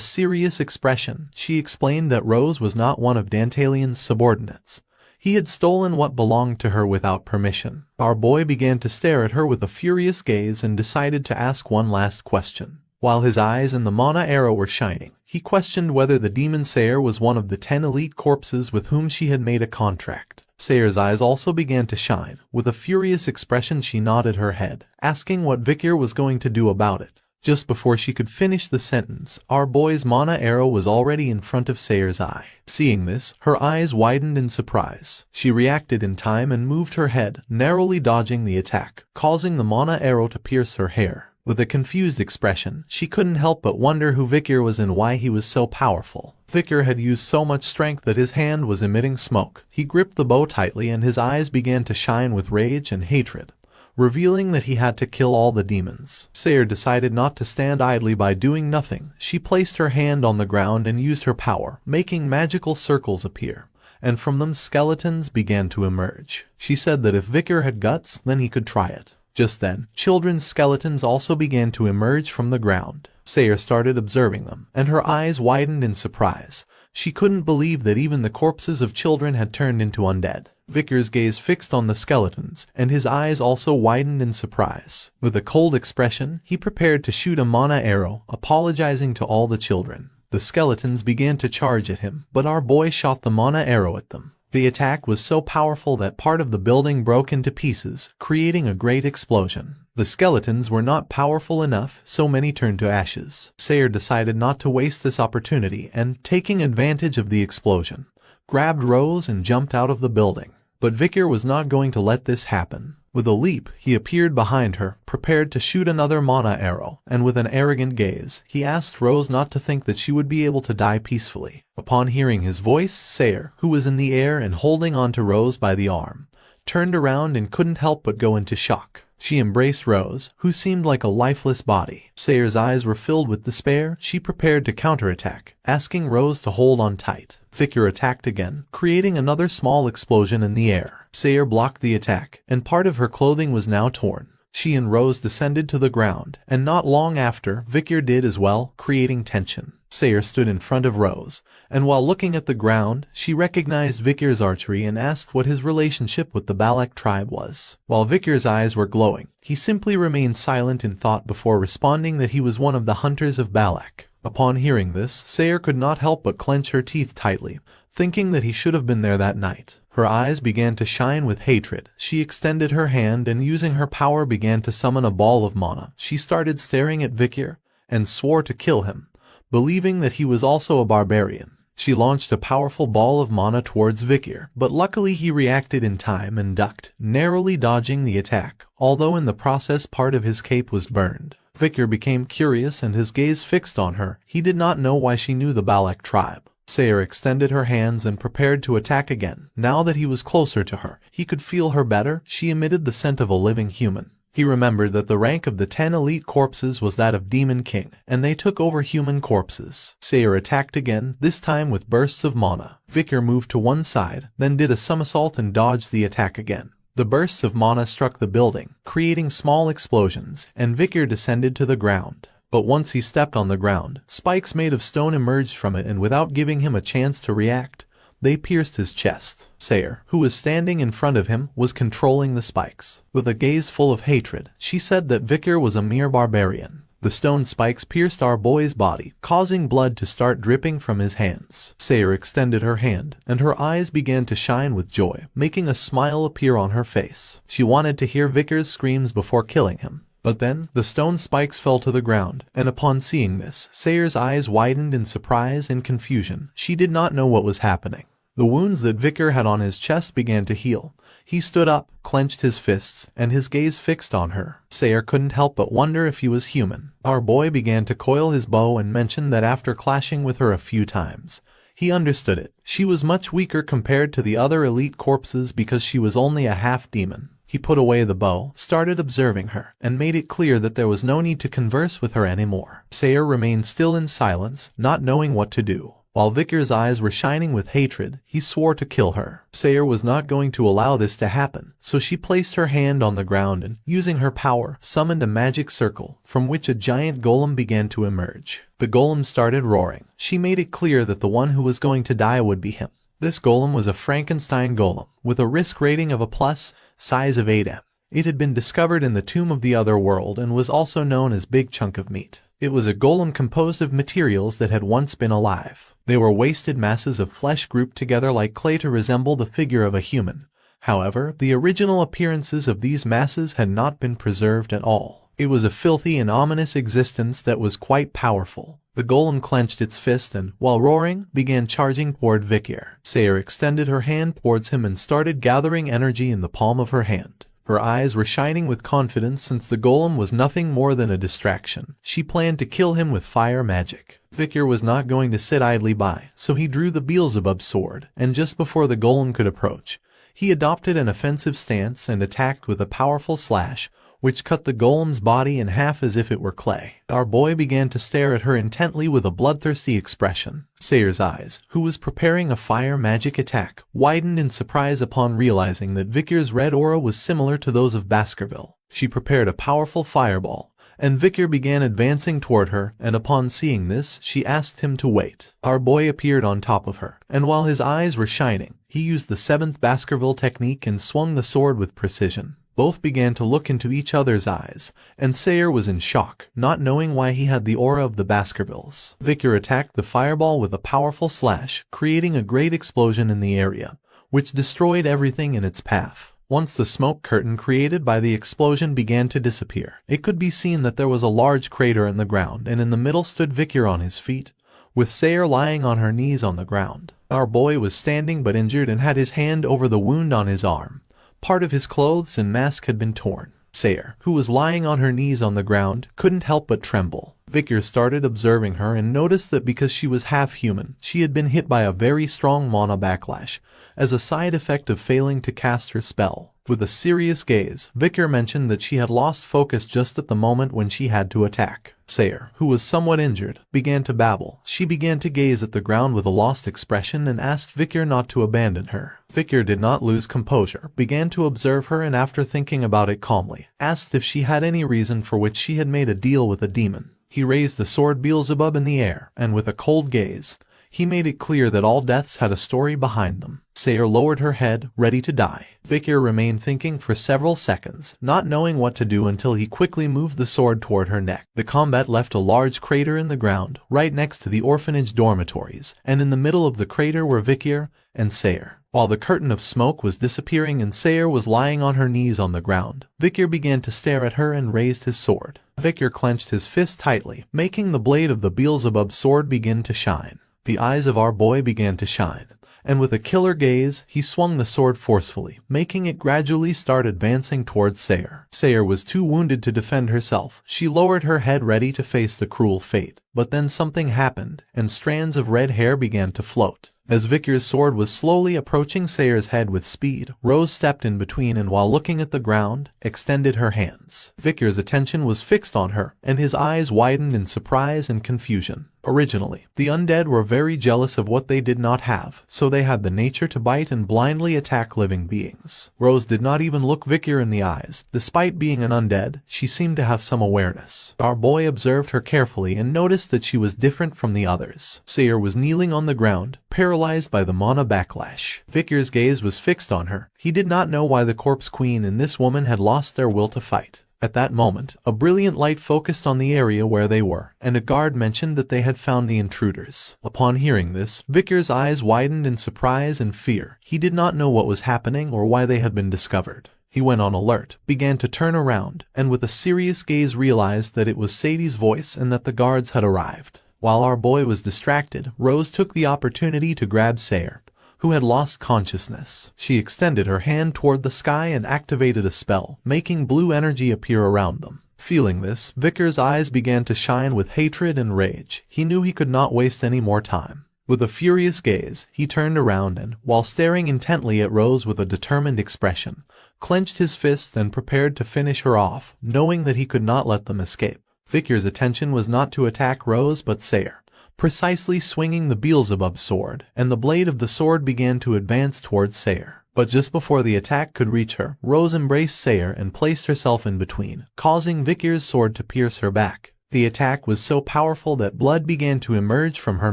serious expression, she explained that Rose was not one of Dantalion's subordinates. He had stolen what belonged to her without permission. Our boy began to stare at her with a furious gaze and decided to ask one last question. While his eyes and the mana arrow were shining, he questioned whether the demon Sayre was one of the 10 elite corpses with whom she had made a contract. Sayre's eyes also began to shine. With a furious expression she nodded her head, asking what Victor was going to do about it. Just before she could finish the sentence, our boy's mana arrow was already in front of Sayre's eye. Seeing this, her eyes widened in surprise. She reacted in time and moved her head, narrowly dodging the attack, causing the mana arrow to pierce her hair. With a confused expression, she couldn't help but wonder who Victor was and why he was so powerful. Victor had used so much strength that his hand was emitting smoke. He gripped the bow tightly and his eyes began to shine with rage and hatred. revealing that he had to kill all the demons. Sayer decided not to stand idly by doing nothing. She placed her hand on the ground and used her power, making magical circles appear, and from them skeletons began to emerge. She said that if Vicar had guts, then he could try it. Just then, children's skeletons also began to emerge from the ground. Sayer started observing them, and her eyes widened in surprise. She couldn't believe that even the corpses of children had turned into undead. Vicar's gaze fixed on the skeletons, and his eyes also widened in surprise. With a cold expression, he prepared to shoot a mana arrow, apologizing to all the children. The skeletons began to charge at him, but our boy shot the mana arrow at them. The attack was so powerful that part of the building broke into pieces, creating a great explosion. The skeletons were not powerful enough, so many turned to ashes. Sayer decided not to waste this opportunity and, taking advantage of the explosion, grabbed Rose and jumped out of the building. But Vicar was not going to let this happen. With a leap, he appeared behind her, prepared to shoot another mana arrow, and with an arrogant gaze, he asked Rose not to think that she would be able to die peacefully. Upon hearing his voice, Sayer, who was in the air and holding on to Rose by the arm, turned around and couldn't help but go into shock. She embraced Rose, who seemed like a lifeless body. Sayer's eyes were filled with despair. She prepared to counterattack, asking Rose to hold on tight. Vicar attacked again, creating another small explosion in the air. Sayer blocked the attack, and part of her clothing was now torn. She and Rose descended to the ground, and not long after, Vicar did as well, creating tension. Sayer stood in front of Rose, and while looking at the ground, she recognized Vicar's archery and asked what his relationship with the Balak tribe was. While Vicar's eyes were glowing, he simply remained silent in thought before responding that he was one of the hunters of Balak. Upon hearing this, Sayer could not help but clench her teeth tightly, thinking that he should have been there that night. Her eyes began to shine with hatred. She extended her hand and using her power began to summon a ball of mana. She started staring at Vicar and swore to kill him, believing that he was also a barbarian. She launched a powerful ball of mana towards Vicar, but luckily he reacted in time and ducked, narrowly dodging the attack, although in the process part of his cape was burned. Vicar became curious and his gaze fixed on her. He did not know why she knew the Balak tribe. Sayer extended her hands and prepared to attack again. Now that he was closer to her, he could feel her better. She emitted the scent of a living human. He remembered that the rank of the 10 elite corpses was that of Demon King, and they took over human corpses. Sayer attacked again, this time with bursts of mana. Vicar moved to one side, then did a somersault and dodged the attack again. The bursts of mana struck the building, creating small explosions, and Vicar descended to the ground. But once he stepped on the ground, spikes made of stone emerged from it and without giving him a chance to react, they pierced his chest. Sayer, who was standing in front of him, was controlling the spikes. With a gaze full of hatred, she said that Vicar was a mere barbarian. The stone spikes pierced our boy's body, causing blood to start dripping from his hands. Sayer extended her hand, and her eyes began to shine with joy, making a smile appear on her face. She wanted to hear Vicar's screams before killing him. But then, the stone spikes fell to the ground, and upon seeing this, Sayer's eyes widened in surprise and confusion. She did not know what was happening. The wounds that Vicar had on his chest began to heal. He stood up, clenched his fists, and his gaze fixed on her. Sayer couldn't help but wonder if he was human. Our boy began to coil his bow and mentioned that after clashing with her a few times, he understood it. She was much weaker compared to the other elite corpses because she was only a half-demon. He put away the bow, started observing her, and made it clear that there was no need to converse with her anymore. Sayer remained still in silence, not knowing what to do. While Vicar's eyes were shining with hatred, he swore to kill her. Sayer was not going to allow this to happen, so she placed her hand on the ground and, using her power, summoned a magic circle, from which a giant golem began to emerge. The golem started roaring. She made it clear that the one who was going to die would be him. This golem was a Frankenstein golem, with a risk rating of a size of 8M. It had been discovered in the tomb of the other world and was also known as Big Chunk of Meat. It was a golem composed of materials that had once been alive. They were wasted masses of flesh grouped together like clay to resemble the figure of a human. However, the original appearances of these masses had not been preserved at all. It was a filthy and ominous existence that was quite powerful. The golem clenched its fist and, while roaring, began charging toward Vicar. Sayer extended her hand towards him and started gathering energy in the palm of her hand. Her eyes were shining with confidence since the golem was nothing more than a distraction. She planned to kill him with fire magic. Vicar was not going to sit idly by, so he drew the Beelzebub sword, and just before the golem could approach, He adopted an offensive stance and attacked with a powerful slash, which cut the golem's body in half as if it were clay. Our boy began to stare at her intently with a bloodthirsty expression. Sayer's eyes, who was preparing a fire magic attack, widened in surprise upon realizing that Victor's red aura was similar to those of Baskerville. She prepared a powerful fireball, and Victor began advancing toward her, and upon seeing this, she asked him to wait. Our boy appeared on top of her, and while his eyes were shining, he used the 7th Baskerville technique and swung the sword with precision. Both began to look into each other's eyes, and Sayer was in shock, not knowing why he had the aura of the Baskervilles. Victor attacked the fireball with a powerful slash, creating a great explosion in the area, which destroyed everything in its path. Once the smoke curtain created by the explosion began to disappear, it could be seen that there was a large crater in the ground, and in the middle stood Victor on his feet, with Sayer lying on her knees on the ground. Our boy was standing but injured and had his hand over the wound on his arm. Part of his clothes and mask had been torn. Sayer, who was lying on her knees on the ground, couldn't help but tremble. Victor started observing her and noticed that because she was half human, she had been hit by a very strong mana backlash, as a side effect of failing to cast her spell. With a serious gaze, Victor mentioned that she had lost focus just at the moment when she had to attack. Sayer, who was somewhat injured, began to babble. She began to gaze at the ground with a lost expression and asked Victor not to abandon her. Victor did not lose composure, began to observe her, and after thinking about it calmly, asked if she had any reason for which she had made a deal with a demon. He raised the sword Beelzebub in the air, and with a cold gaze, he made it clear that all deaths had a story behind them. Sayer lowered her head, ready to die. Victor remained thinking for several seconds, not knowing what to do until he quickly moved the sword toward her neck. The combat left a large crater in the ground, right next to the orphanage dormitories, and in the middle of the crater were Victor and Sayer. While the curtain of smoke was disappearing and Sayer was lying on her knees on the ground, Victor began to stare at her and raised his sword. Victor clenched his fist tightly, making the blade of the Beelzebub sword begin to shine. The eyes of our boy began to shine, and with a killer gaze, he swung the sword forcefully, making it gradually start advancing towards Sayer. Sayer was too wounded to defend herself. She lowered her head ready to face the cruel fate. But then something happened, and strands of red hair began to float. As Victor's sword was slowly approaching Sayer's head with speed, Rose stepped in between and while looking at the ground, extended her hands. Victor's attention was fixed on her, and his eyes widened in surprise and confusion. Originally, the undead were very jealous of what they did not have, so they had the nature to bite and blindly attack living beings. Rose did not even look Victor in the eyes. Despite being an undead, she seemed to have some awareness. Our boy observed her carefully and noticed that she was different from the others. Sayer was kneeling on the ground, paralyzed by the mana backlash. Victor's gaze was fixed on her. He did not know why the corpse queen and this woman had lost their will to fight. At that moment, a brilliant light focused on the area where they were, and a guard mentioned that they had found the intruders. Upon hearing this, Victor's eyes widened in surprise and fear. He did not know what was happening or why they had been discovered. He went on alert, began to turn around, and with a serious gaze realized that it was Sadie's voice and that the guards had arrived. While our boy was distracted, Rose took the opportunity to grab Sayer, who had lost consciousness. She extended her hand toward the sky and activated a spell, making blue energy appear around them. Feeling this, Victor's eyes began to shine with hatred and rage. He knew he could not waste any more time. With a furious gaze, he turned around and, while staring intently at Rose with a determined expression, clenched his fist and prepared to finish her off, knowing that he could not let them escape. Victor's attention was not to attack Rose but Sayer, precisely swinging the Beelzebub sword, and the blade of the sword began to advance towards Sayer. But just before the attack could reach her, Rose embraced Sayer and placed herself in between, causing Victor's sword to pierce her back. The attack was so powerful that blood began to emerge from her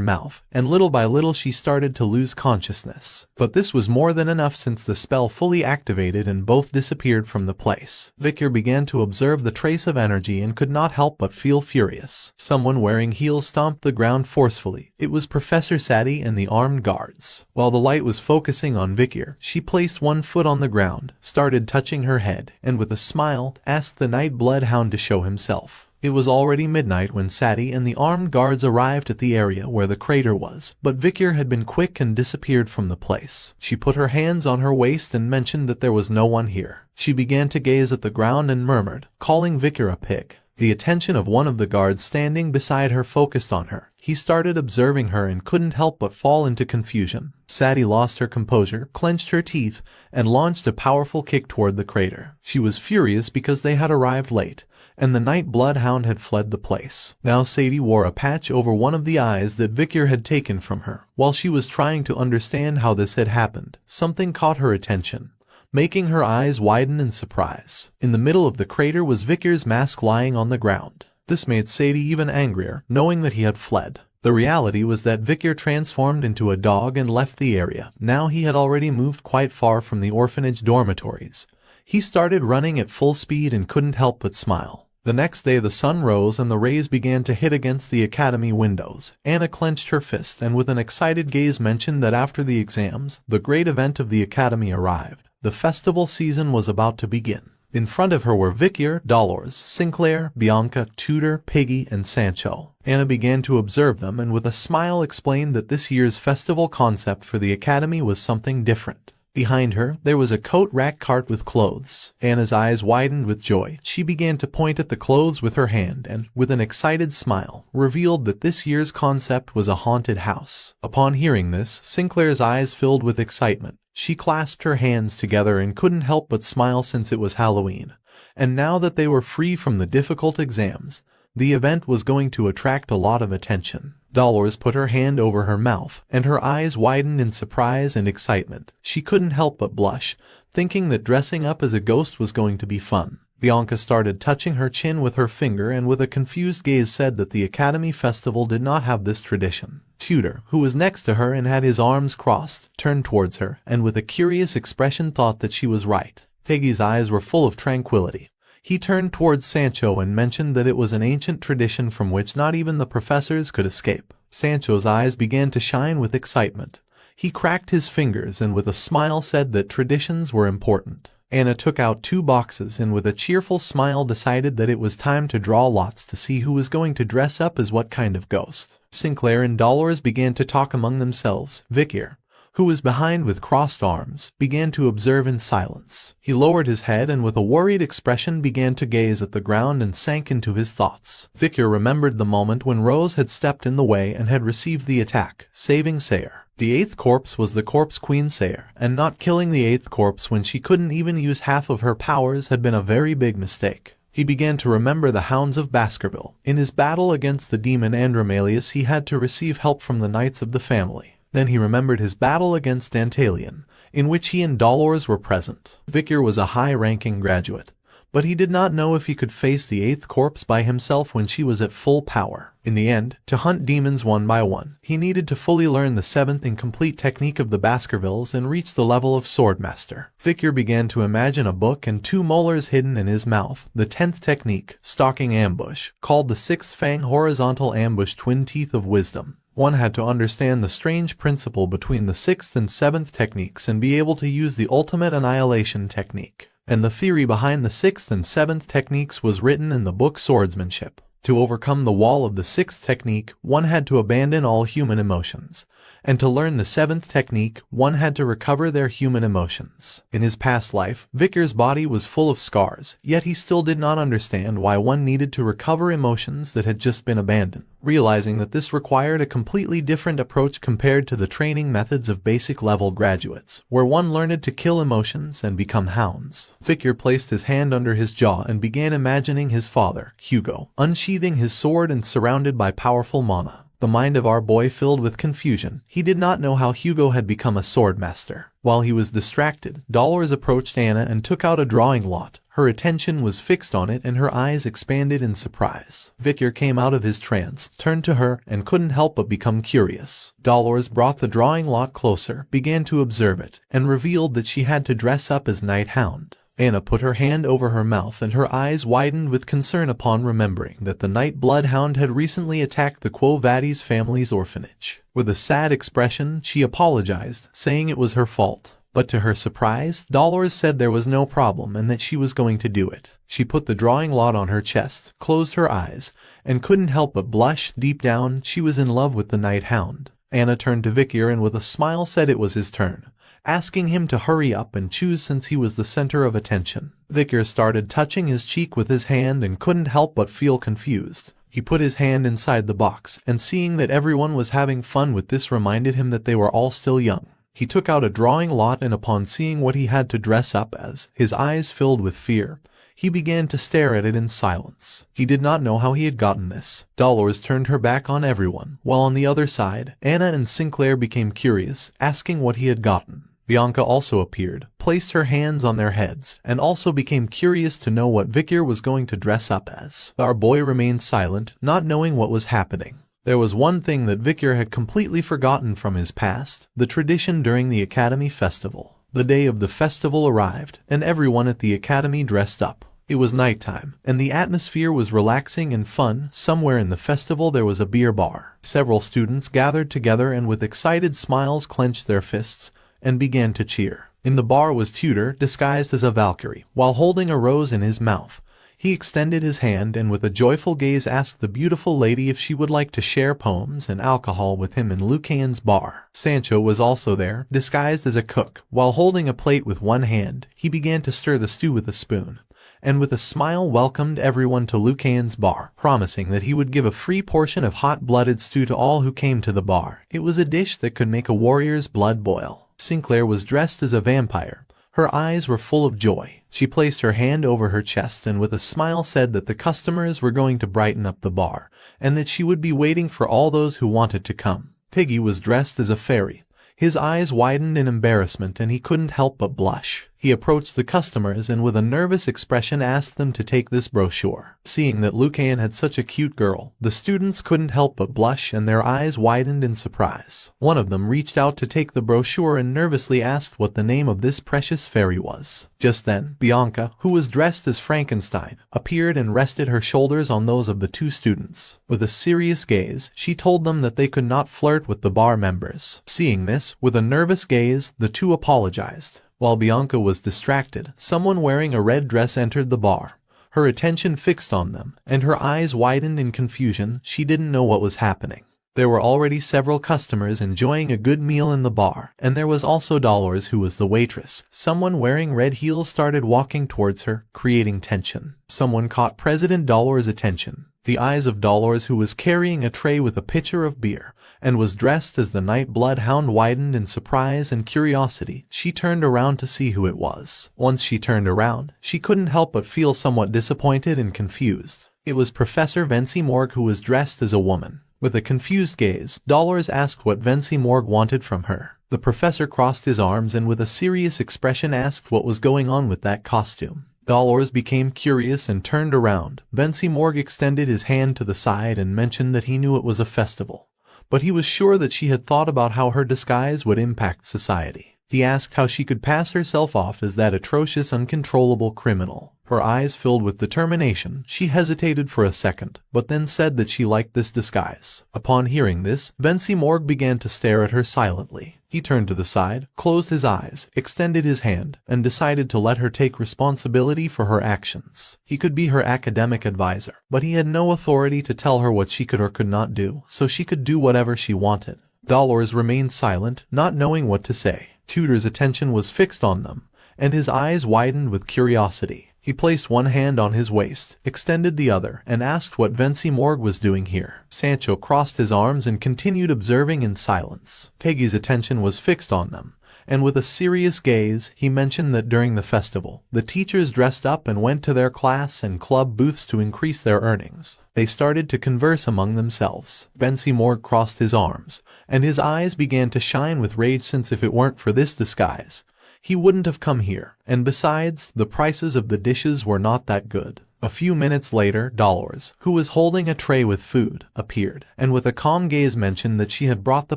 mouth, and little by little she started to lose consciousness. But this was more than enough since the spell fully activated and both disappeared from the place. Victor began to observe the trace of energy and could not help but feel furious. Someone wearing heels stomped the ground forcefully. It was Professor Sadie and the armed guards. While the light was focusing on Victor, she placed one foot on the ground, started touching her head, and with a smile, asked the Night Bloodhound to show himself. It was already midnight when Sadie and the armed guards arrived at the area where the crater was, but Victor had been quick and disappeared from the place. She put her hands on her waist and mentioned that there was no one here. She began to gaze at the ground and murmured, calling Victor a pig. The attention of one of the guards standing beside her focused on her. He started observing her and couldn't help but fall into confusion. Sadie lost her composure, clenched her teeth, and launched a powerful kick toward the crater. She was furious because they had arrived late, and the night bloodhound had fled the place. Now Sadie wore a patch over one of the eyes that Victor had taken from her. While she was trying to understand how this had happened, something caught her attention, making her eyes widen in surprise. In the middle of the crater was Victor's mask lying on the ground. This made Sadie even angrier, knowing that he had fled. The reality was that Victor transformed into a dog and left the area. Now he had already moved quite far from the orphanage dormitories. He started running at full speed and couldn't help but smile. The next day the sun rose and the rays began to hit against the academy windows. Anna clenched her fist and with an excited gaze mentioned that after the exams, the great event of the academy arrived. The festival season was about to begin. In front of her were Victor, Dolores, Sinclair, Bianca, Tudor, Piggy, and Sancho. Anna began to observe them and with a smile explained that this year's festival concept for the academy was something different. Behind her, there was a coat rack cart with clothes. Anna's eyes widened with joy. She began to point at the clothes with her hand and, with an excited smile, revealed that this year's concept was a haunted house. Upon hearing this, Sinclair's eyes filled with excitement. She clasped her hands together and couldn't help but smile since it was Halloween. And now that they were free from the difficult exams, the event was going to attract a lot of attention. Dolores put her hand over her mouth, and her eyes widened in surprise and excitement. She couldn't help but blush, thinking that dressing up as a ghost was going to be fun. Bianca started touching her chin with her finger and with a confused gaze said that the Academy Festival did not have this tradition. Tudor, who was next to her and had his arms crossed, turned towards her, and with a curious expression thought that she was right. Peggy's eyes were full of tranquility. He turned towards Sancho and mentioned that it was an ancient tradition from which not even the professors could escape. Sancho's eyes began to shine with excitement. He cracked his fingers and with a smile said that traditions were important. Anna took out 2 boxes and with a cheerful smile decided that it was time to draw lots to see who was going to dress up as what kind of ghost. Sinclair and Dolores began to talk among themselves. Victor, who was behind with crossed arms, began to observe in silence. He lowered his head and with a worried expression began to gaze at the ground and sank into his thoughts. Victor remembered the moment when Rose had stepped in the way and had received the attack, saving Sayer. The 8th corpse was the corpse Queen Sayer, and not killing the 8th corpse when she couldn't even use half of her powers had been a very big mistake. He began to remember the Hounds of Baskerville. In his battle against the demon Andromalius he had to receive help from the Knights of the Family. Then he remembered his battle against Dantalion, in which he and Dolores were present. Victor was a high-ranking graduate, but he did not know if he could face the 8th corpse by himself when she was at full power. In the end, to hunt demons one by one, he needed to fully learn the 7th incomplete technique of the Baskervilles and reach the level of Swordmaster. Victor began to imagine a book and 2 molars hidden in his mouth. The 10th technique, stalking ambush, called the 6th Fang horizontal ambush twin teeth of wisdom. One had to understand the strange principle between the 6th and 7th techniques and be able to use the ultimate annihilation technique. And the theory behind the 6th and 7th techniques was written in the book Swordsmanship. To overcome the wall of the 6th technique, one had to abandon all human emotions. And to learn the 7th technique, one had to recover their human emotions. In his past life, Victor's body was full of scars, yet he still did not understand why one needed to recover emotions that had just been abandoned. Realizing that this required a completely different approach compared to the training methods of basic level graduates, where one learned to kill emotions and become hounds. Victor placed his hand under his jaw and began imagining his father, Hugo, unsheathing his sword and surrounded by powerful mana. The mind of our boy filled with confusion. He did not know how Hugo had become a swordmaster. While he was distracted, Dolores approached Anna and took out a drawing lot. Her attention was fixed on it and her eyes expanded in surprise. Victor came out of his trance, turned to her, and couldn't help but become curious. Dolores brought the drawing lot closer, began to observe it, and revealed that she had to dress up as Night Hound. Anna put her hand over her mouth and her eyes widened with concern upon remembering that the Night Bloodhound had recently attacked the Quo Vadis family's orphanage. With a sad expression, she apologized, saying it was her fault. But to her surprise, Dolores said there was no problem and that she was going to do it. She put the drawing lot on her chest, closed her eyes, and couldn't help but blush. Deep down, she was in love with the Night Hound. Anna turned to Victor and with a smile said it was his turn. asking him to hurry up and choose since he was the center of attention. Victor started touching his cheek with his hand and couldn't help but feel confused. He put his hand inside the box, and seeing that everyone was having fun with this reminded him that they were all still young. He took out a drawing lot, and upon seeing what he had to dress up as, his eyes filled with fear. He began to stare at it in silence. He did not know how he had gotten this. Dolores turned her back on everyone, while on the other side, Anna and Sinclair became curious, asking what he had gotten. Bianca also appeared, placed her hands on their heads, and also became curious to know what Victor was going to dress up as. Our boy remained silent, not knowing what was happening. There was one thing that Victor had completely forgotten from his past, the tradition during the Academy Festival. The day of the festival arrived, and everyone at the Academy dressed up. It was nighttime, and the atmosphere was relaxing and fun. Somewhere in the festival there was a beer bar. Several students gathered together and with excited smiles clenched their fists and began to cheer. In the bar was Tudor, disguised as a Valkyrie, while holding a rose in his mouth. He extended his hand and with a joyful gaze asked the beautiful lady if she would like to share poems and alcohol with him in Lucane's bar. Sancho was also there, disguised as a cook. While holding a plate with one hand, he began to stir the stew with a spoon, and with a smile welcomed everyone to Lucane's bar, promising that he would give a free portion of hot-blooded stew to all who came to the bar. It was a dish that could make a warrior's blood boil. Sinclair was dressed as a vampire. Her eyes were full of joy. She placed her hand over her chest and with a smile said that the customers were going to brighten up the bar, and that she would be waiting for all those who wanted to come. Piggy was dressed as a fairy. His eyes widened in embarrassment and he couldn't help but blush. He approached the customers and with a nervous expression asked them to take this brochure. Seeing that Lucane had such a cute girl, the students couldn't help but blush and their eyes widened in surprise. One of them reached out to take the brochure and nervously asked what the name of this precious fairy was. Just then, Bianca, who was dressed as Frankenstein, appeared and rested her shoulders on those of the two students. With a serious gaze, she told them that they could not flirt with the bar members. Seeing this, with a nervous gaze, the two apologized. While Bianca was distracted, someone wearing a red dress entered the bar. Her attention fixed on them, and her eyes widened in confusion. She didn't know what was happening. There were already several customers enjoying a good meal in the bar, and there was also Dolores who was the waitress. Someone wearing red heels started walking towards her, creating tension. Someone caught President Dolores' attention. The eyes of Dolores, who was carrying a tray with a pitcher of beer, and was dressed as the Nightblood Hound, widened in surprise and curiosity. She turned around to see who it was. Once she turned around, she couldn't help but feel somewhat disappointed and confused. It was Professor Vency Morgue, who was dressed as a woman. With a confused gaze, Dolores asked what Vency Morgue wanted from her. The professor crossed his arms and with a serious expression asked what was going on with that costume. Dolores became curious and turned around. Vency Morgue extended his hand to the side and mentioned that he knew it was a festival, but he was sure that she had thought about how her disguise would impact society. He asked how she could pass herself off as that atrocious, uncontrollable criminal. Her eyes filled with determination. She hesitated for a second, but then said that she liked this disguise. Upon hearing this, Vency Morgue began to stare at her silently. He turned to the side, closed his eyes, extended his hand, and decided to let her take responsibility for her actions. He could be her academic advisor, but he had no authority to tell her what she could or could not do, so she could do whatever she wanted. Dolores remained silent, not knowing what to say. Tudor's attention was fixed on them, and his eyes widened with curiosity. He placed one hand on his waist, extended the other, and asked what Vency Morgue was doing here. Sancho crossed his arms and continued observing in silence. Peggy's attention was fixed on them, and with a serious gaze, he mentioned that during the festival, the teachers dressed up and went to their class and club booths to increase their earnings. They started to converse among themselves. Vency Morgue crossed his arms, and his eyes began to shine with rage, since if it weren't for this disguise, he wouldn't have come here, and besides, the prices of the dishes were not that good. A few minutes later, Dolores, who was holding a tray with food, appeared, and with a calm gaze mentioned that she had brought the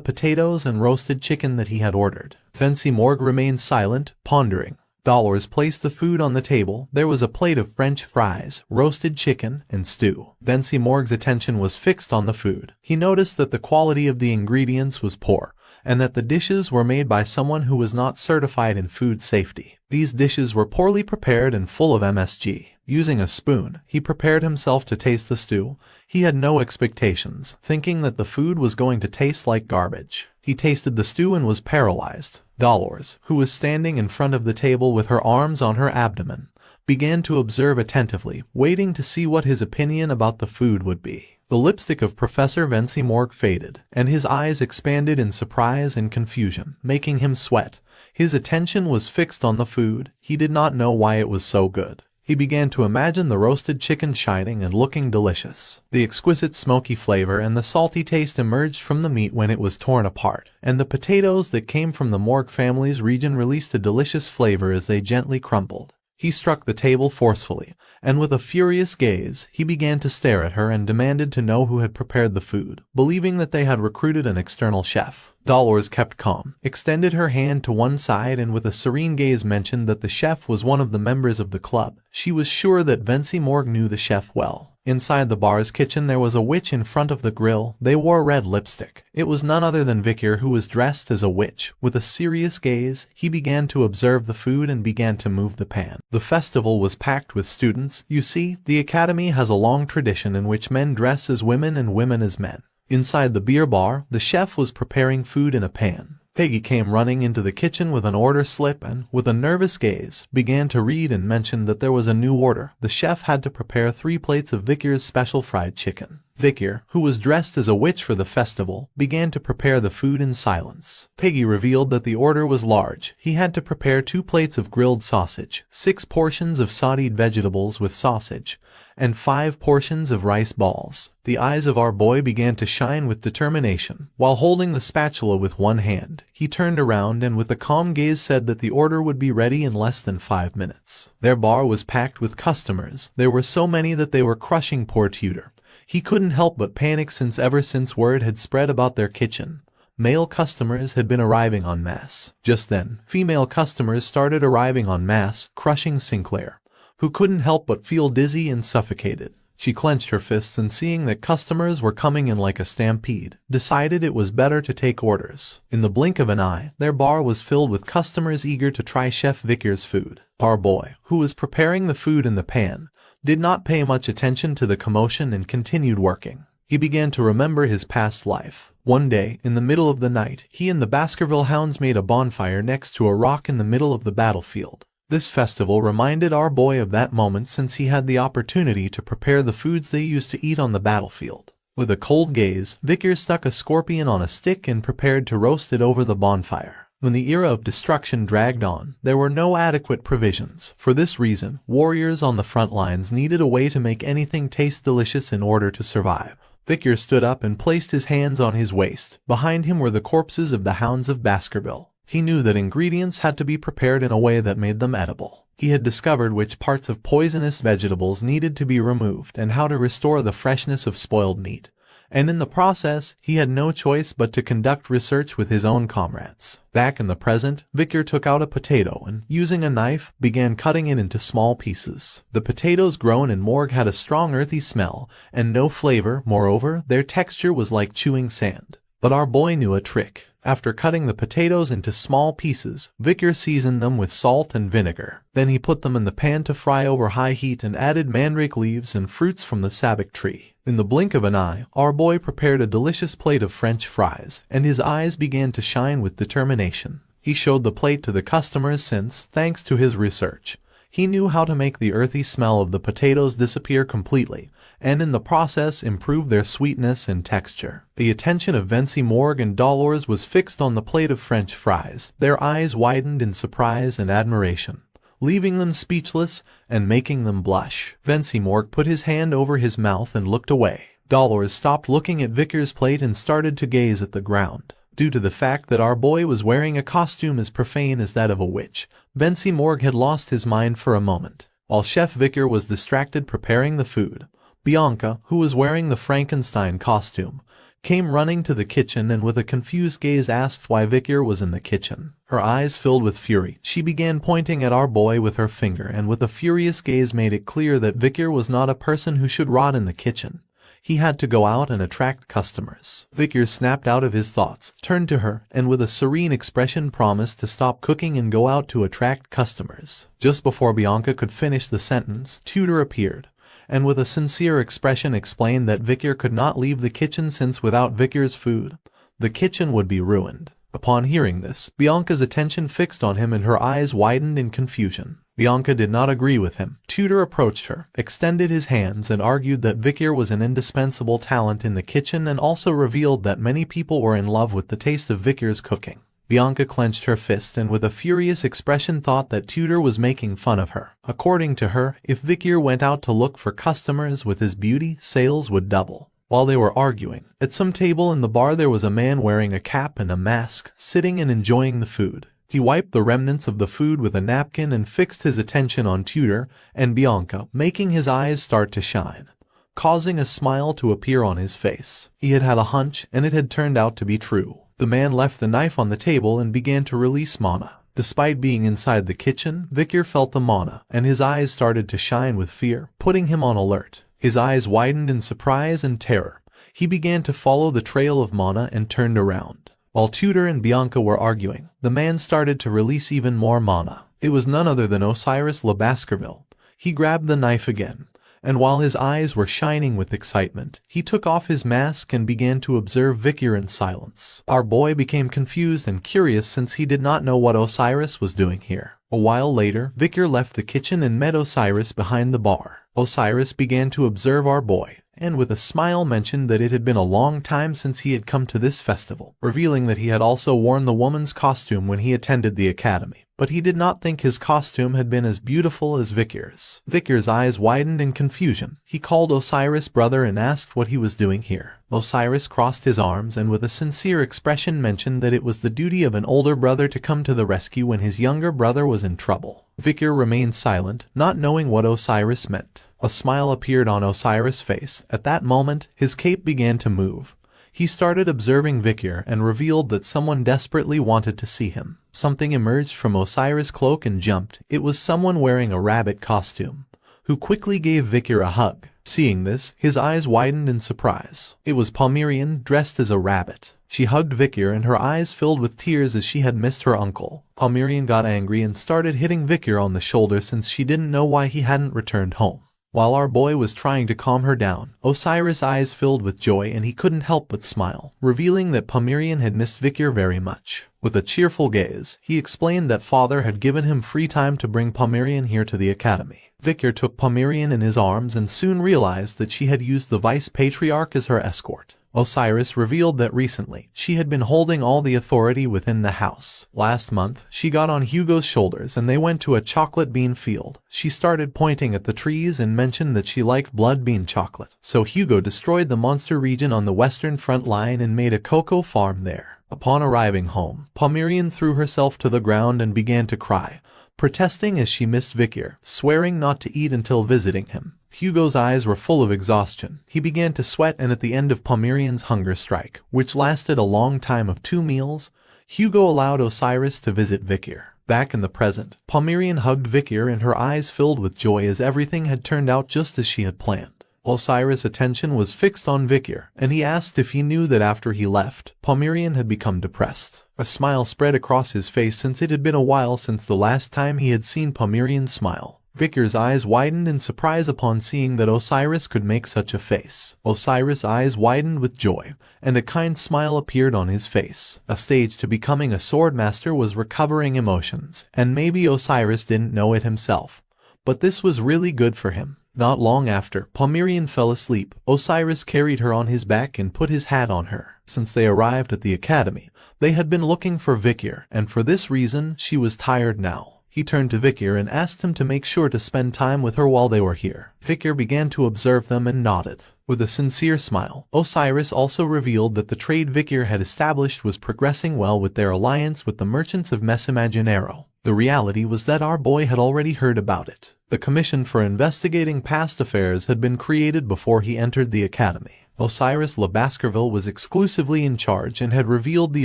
potatoes and roasted chicken that he had ordered. Vency Morgue remained silent, pondering. Dolores placed the food on the table. There was a plate of French fries, roasted chicken, and stew. Vency Morgue's attention was fixed on the food. He noticed that the quality of the ingredients was poor, and that the dishes were made by someone who was not certified in food safety. These dishes were poorly prepared and full of MSG. Using a spoon, he prepared himself to taste the stew. He had no expectations, thinking that the food was going to taste like garbage. He tasted the stew and was paralyzed. Dolores, who was standing in front of the table with her arms on her abdomen, began to observe attentively, waiting to see what his opinion about the food would be. The lipstick of Professor Venti Morgue faded, and his eyes expanded in surprise and confusion, making him sweat. His attention was fixed on the food. He did not know why it was so good. He began to imagine the roasted chicken shining and looking delicious. The exquisite smoky flavor and the salty taste emerged from the meat when it was torn apart, and the potatoes that came from the Morgue family's region released a delicious flavor as they gently crumbled. He struck the table forcefully, and with a furious gaze, he began to stare at her and demanded to know who had prepared the food, believing that they had recruited an external chef. Dolores kept calm, extended her hand to one side and with a serene gaze mentioned that the chef was one of the members of the club. She was sure that Venti Morgue knew the chef well. Inside the bar's kitchen there was a witch in front of the grill. They wore red lipstick. It was none other than Vicar, who was dressed as a witch. With a serious gaze, he began to observe the food and began to move the pan. The festival was packed with students. You see, the academy has a long tradition in which men dress as women and women as men. Inside the beer bar, the chef was preparing food in a pan. Peggy came running into the kitchen with an order slip and, with a nervous gaze, began to read and mentioned that there was a new order. The chef had to prepare 3 plates of Vicar's special fried chicken. Vicar, who was dressed as a witch for the festival, began to prepare the food in silence. Peggy revealed that the order was large. He had to prepare 2 plates of grilled sausage, 6 portions of sauteed vegetables with sausage, and 5 portions of rice balls. The eyes of our boy began to shine with determination. While holding the spatula with one hand, he turned around and with a calm gaze said that the order would be ready in less than 5 minutes. Their bar was packed with customers. There were so many that they were crushing poor Tudor. He couldn't help but panic ever since word had spread about their kitchen. Male customers had been arriving en masse. Just then, female customers started arriving en masse, crushing Sinclair, who couldn't help but feel dizzy and suffocated. She clenched her fists and seeing that customers were coming in like a stampede, decided it was better to take orders. In the blink of an eye, their bar was filled with customers eager to try Chef Vicar's food. Our boy, who was preparing the food in the pan, did not pay much attention to the commotion and continued working. He began to remember his past life. One day, in the middle of the night, he and the Baskerville Hounds made a bonfire next to a rock in the middle of the battlefield. This festival reminded our boy of that moment since he had the opportunity to prepare the foods they used to eat on the battlefield. With a cold gaze, Vicar stuck a scorpion on a stick and prepared to roast it over the bonfire. When the era of destruction dragged on, there were no adequate provisions. For this reason, warriors on the front lines needed a way to make anything taste delicious in order to survive. Vicar stood up and placed his hands on his waist. Behind him were the corpses of the Hounds of Baskerville. He knew that ingredients had to be prepared in a way that made them edible. He had discovered which parts of poisonous vegetables needed to be removed and how to restore the freshness of spoiled meat. And in the process, he had no choice but to conduct research with his own comrades. Back in the present, Vicar took out a potato and, using a knife, began cutting it into small pieces. The potatoes grown in Morgue had a strong earthy smell and no flavor. Moreover, their texture was like chewing sand. But our boy knew a trick. After cutting the potatoes into small pieces, Vicar seasoned them with salt and vinegar. Then he put them in the pan to fry over high heat and added mandrake leaves and fruits from the sabak tree. In the blink of an eye, our boy prepared a delicious plate of French fries, and his eyes began to shine with determination. He showed the plate to the customers since, thanks to his research, he knew how to make the earthy smell of the potatoes disappear completely, and in the process improve their sweetness and texture. The attention of Venti Morgue and Dolores was fixed on the plate of French fries. Their eyes widened in surprise and admiration, leaving them speechless and making them blush. Venti Morgue put his hand over his mouth and looked away. Dolores stopped looking at Vicar's plate and started to gaze at the ground. Due to the fact that our boy was wearing a costume as profane as that of a witch, Venti Morgue had lost his mind for a moment. While Chef Vicar was distracted preparing the food, Bianca, who was wearing the Frankenstein costume, came running to the kitchen and with a confused gaze asked why Vicar was in the kitchen. Her eyes filled with fury. She began pointing at our boy with her finger and with a furious gaze made it clear that Vicar was not a person who should rot in the kitchen. He had to go out and attract customers. Vickers snapped out of his thoughts, turned to her, and with a serene expression promised to stop cooking and go out to attract customers. Just before Bianca could finish the sentence, Tudor appeared, and with a sincere expression explained that Vickers could not leave the kitchen since without Vickers' food, the kitchen would be ruined. Upon hearing this, Bianca's attention fixed on him and her eyes widened in confusion. Bianca did not agree with him. Tudor approached her, extended his hands and argued that Vickers was an indispensable talent in the kitchen and also revealed that many people were in love with the taste of Vickers' cooking. Bianca clenched her fist and with a furious expression thought that Tudor was making fun of her. According to her, if Vickers went out to look for customers with his beauty, sales would double. While they were arguing, at some table in the bar there was a man wearing a cap and a mask, sitting and enjoying the food. He wiped the remnants of the food with a napkin and fixed his attention on Tudor and Bianca, making his eyes start to shine, causing a smile to appear on his face. He had had a hunch, and it had turned out to be true. The man left the knife on the table and began to release mana. Despite being inside the kitchen, Vickers felt the mana, and his eyes started to shine with fear, putting him on alert. His eyes widened in surprise and terror. He began to follow the trail of mana and turned around. While Tudor and Bianca were arguing, the man started to release even more mana. It was none other than Osiris Le Baskerville. He grabbed the knife again, and while his eyes were shining with excitement, he took off his mask and began to observe Vickers in silence. Our boy became confused and curious since he did not know what Osiris was doing here. A while later, Vickers left the kitchen and met Osiris behind the bar. Osiris began to observe our boy, and with a smile mentioned that it had been a long time since he had come to this festival, revealing that he had also worn the woman's costume when he attended the academy. But he did not think his costume had been as beautiful as Vickers'. Vickers' eyes widened in confusion. He called Osiris brother and asked what he was doing here. Osiris crossed his arms and with a sincere expression mentioned that it was the duty of an older brother to come to the rescue when his younger brother was in trouble. Vickers remained silent, not knowing what Osiris meant. A smile appeared on Osiris' face. At that moment, his cape began to move. He started observing Vickers and revealed that someone desperately wanted to see him. Something emerged from Osiris' cloak and jumped. It was someone wearing a rabbit costume, who quickly gave Vickers a hug. Seeing this, his eyes widened in surprise. It was Palmyrian, dressed as a rabbit. She hugged Vickers and her eyes filled with tears as she had missed her uncle. Palmyrian got angry and started hitting Vickers on the shoulder since she didn't know why he hadn't returned home. While our boy was trying to calm her down, Osiris' eyes filled with joy and he couldn't help but smile, revealing that Palmyrian had missed Vickers very much. With a cheerful gaze, he explained that father had given him free time to bring Palmyrian here to the academy. Vickers took Palmyrian in his arms and soon realized that she had used the vice patriarch as her escort. Osiris revealed that recently, she had been holding all the authority within the house. Last month, she got on Hugo's shoulders and they went to a chocolate bean field. She started pointing at the trees and mentioned that she liked blood bean chocolate. So Hugo destroyed the monster region on the western front line and made a cocoa farm there. Upon arriving home, Palmyrian threw herself to the ground and began to cry, protesting as she missed Vickers, swearing not to eat until visiting him. Hugo's eyes were full of exhaustion. He began to sweat and at the end of Palmyrian's hunger strike, which lasted a long time of 2 meals, Hugo allowed Osiris to visit Vickers. Back in the present, Palmyrian hugged Vickers and her eyes filled with joy as everything had turned out just as she had planned. Osiris' attention was fixed on Vickers, and he asked if he knew that after he left, Palmyrian had become depressed. A smile spread across his face since it had been a while since the last time he had seen Palmyrian smile. Vickers' eyes widened in surprise upon seeing that Osiris could make such a face. Osiris' eyes widened with joy, and a kind smile appeared on his face. A stage to becoming a swordmaster was recovering emotions, and maybe Osiris didn't know it himself, but this was really good for him. Not long after, Palmyrian fell asleep. Osiris carried her on his back and put his hat on her. Since they arrived at the academy, they had been looking for Vickers, and for this reason, she was tired now. He turned to Vickers and asked him to make sure to spend time with her while they were here. Vickers began to observe them and nodded. With a sincere smile, Osiris also revealed that the trade Vickers had established was progressing well with their alliance with the merchants of Messimaginero. The reality was that our boy had already heard about it. The commission for investigating past affairs had been created before he entered the academy. Osiris Le Baskerville was exclusively in charge and had revealed the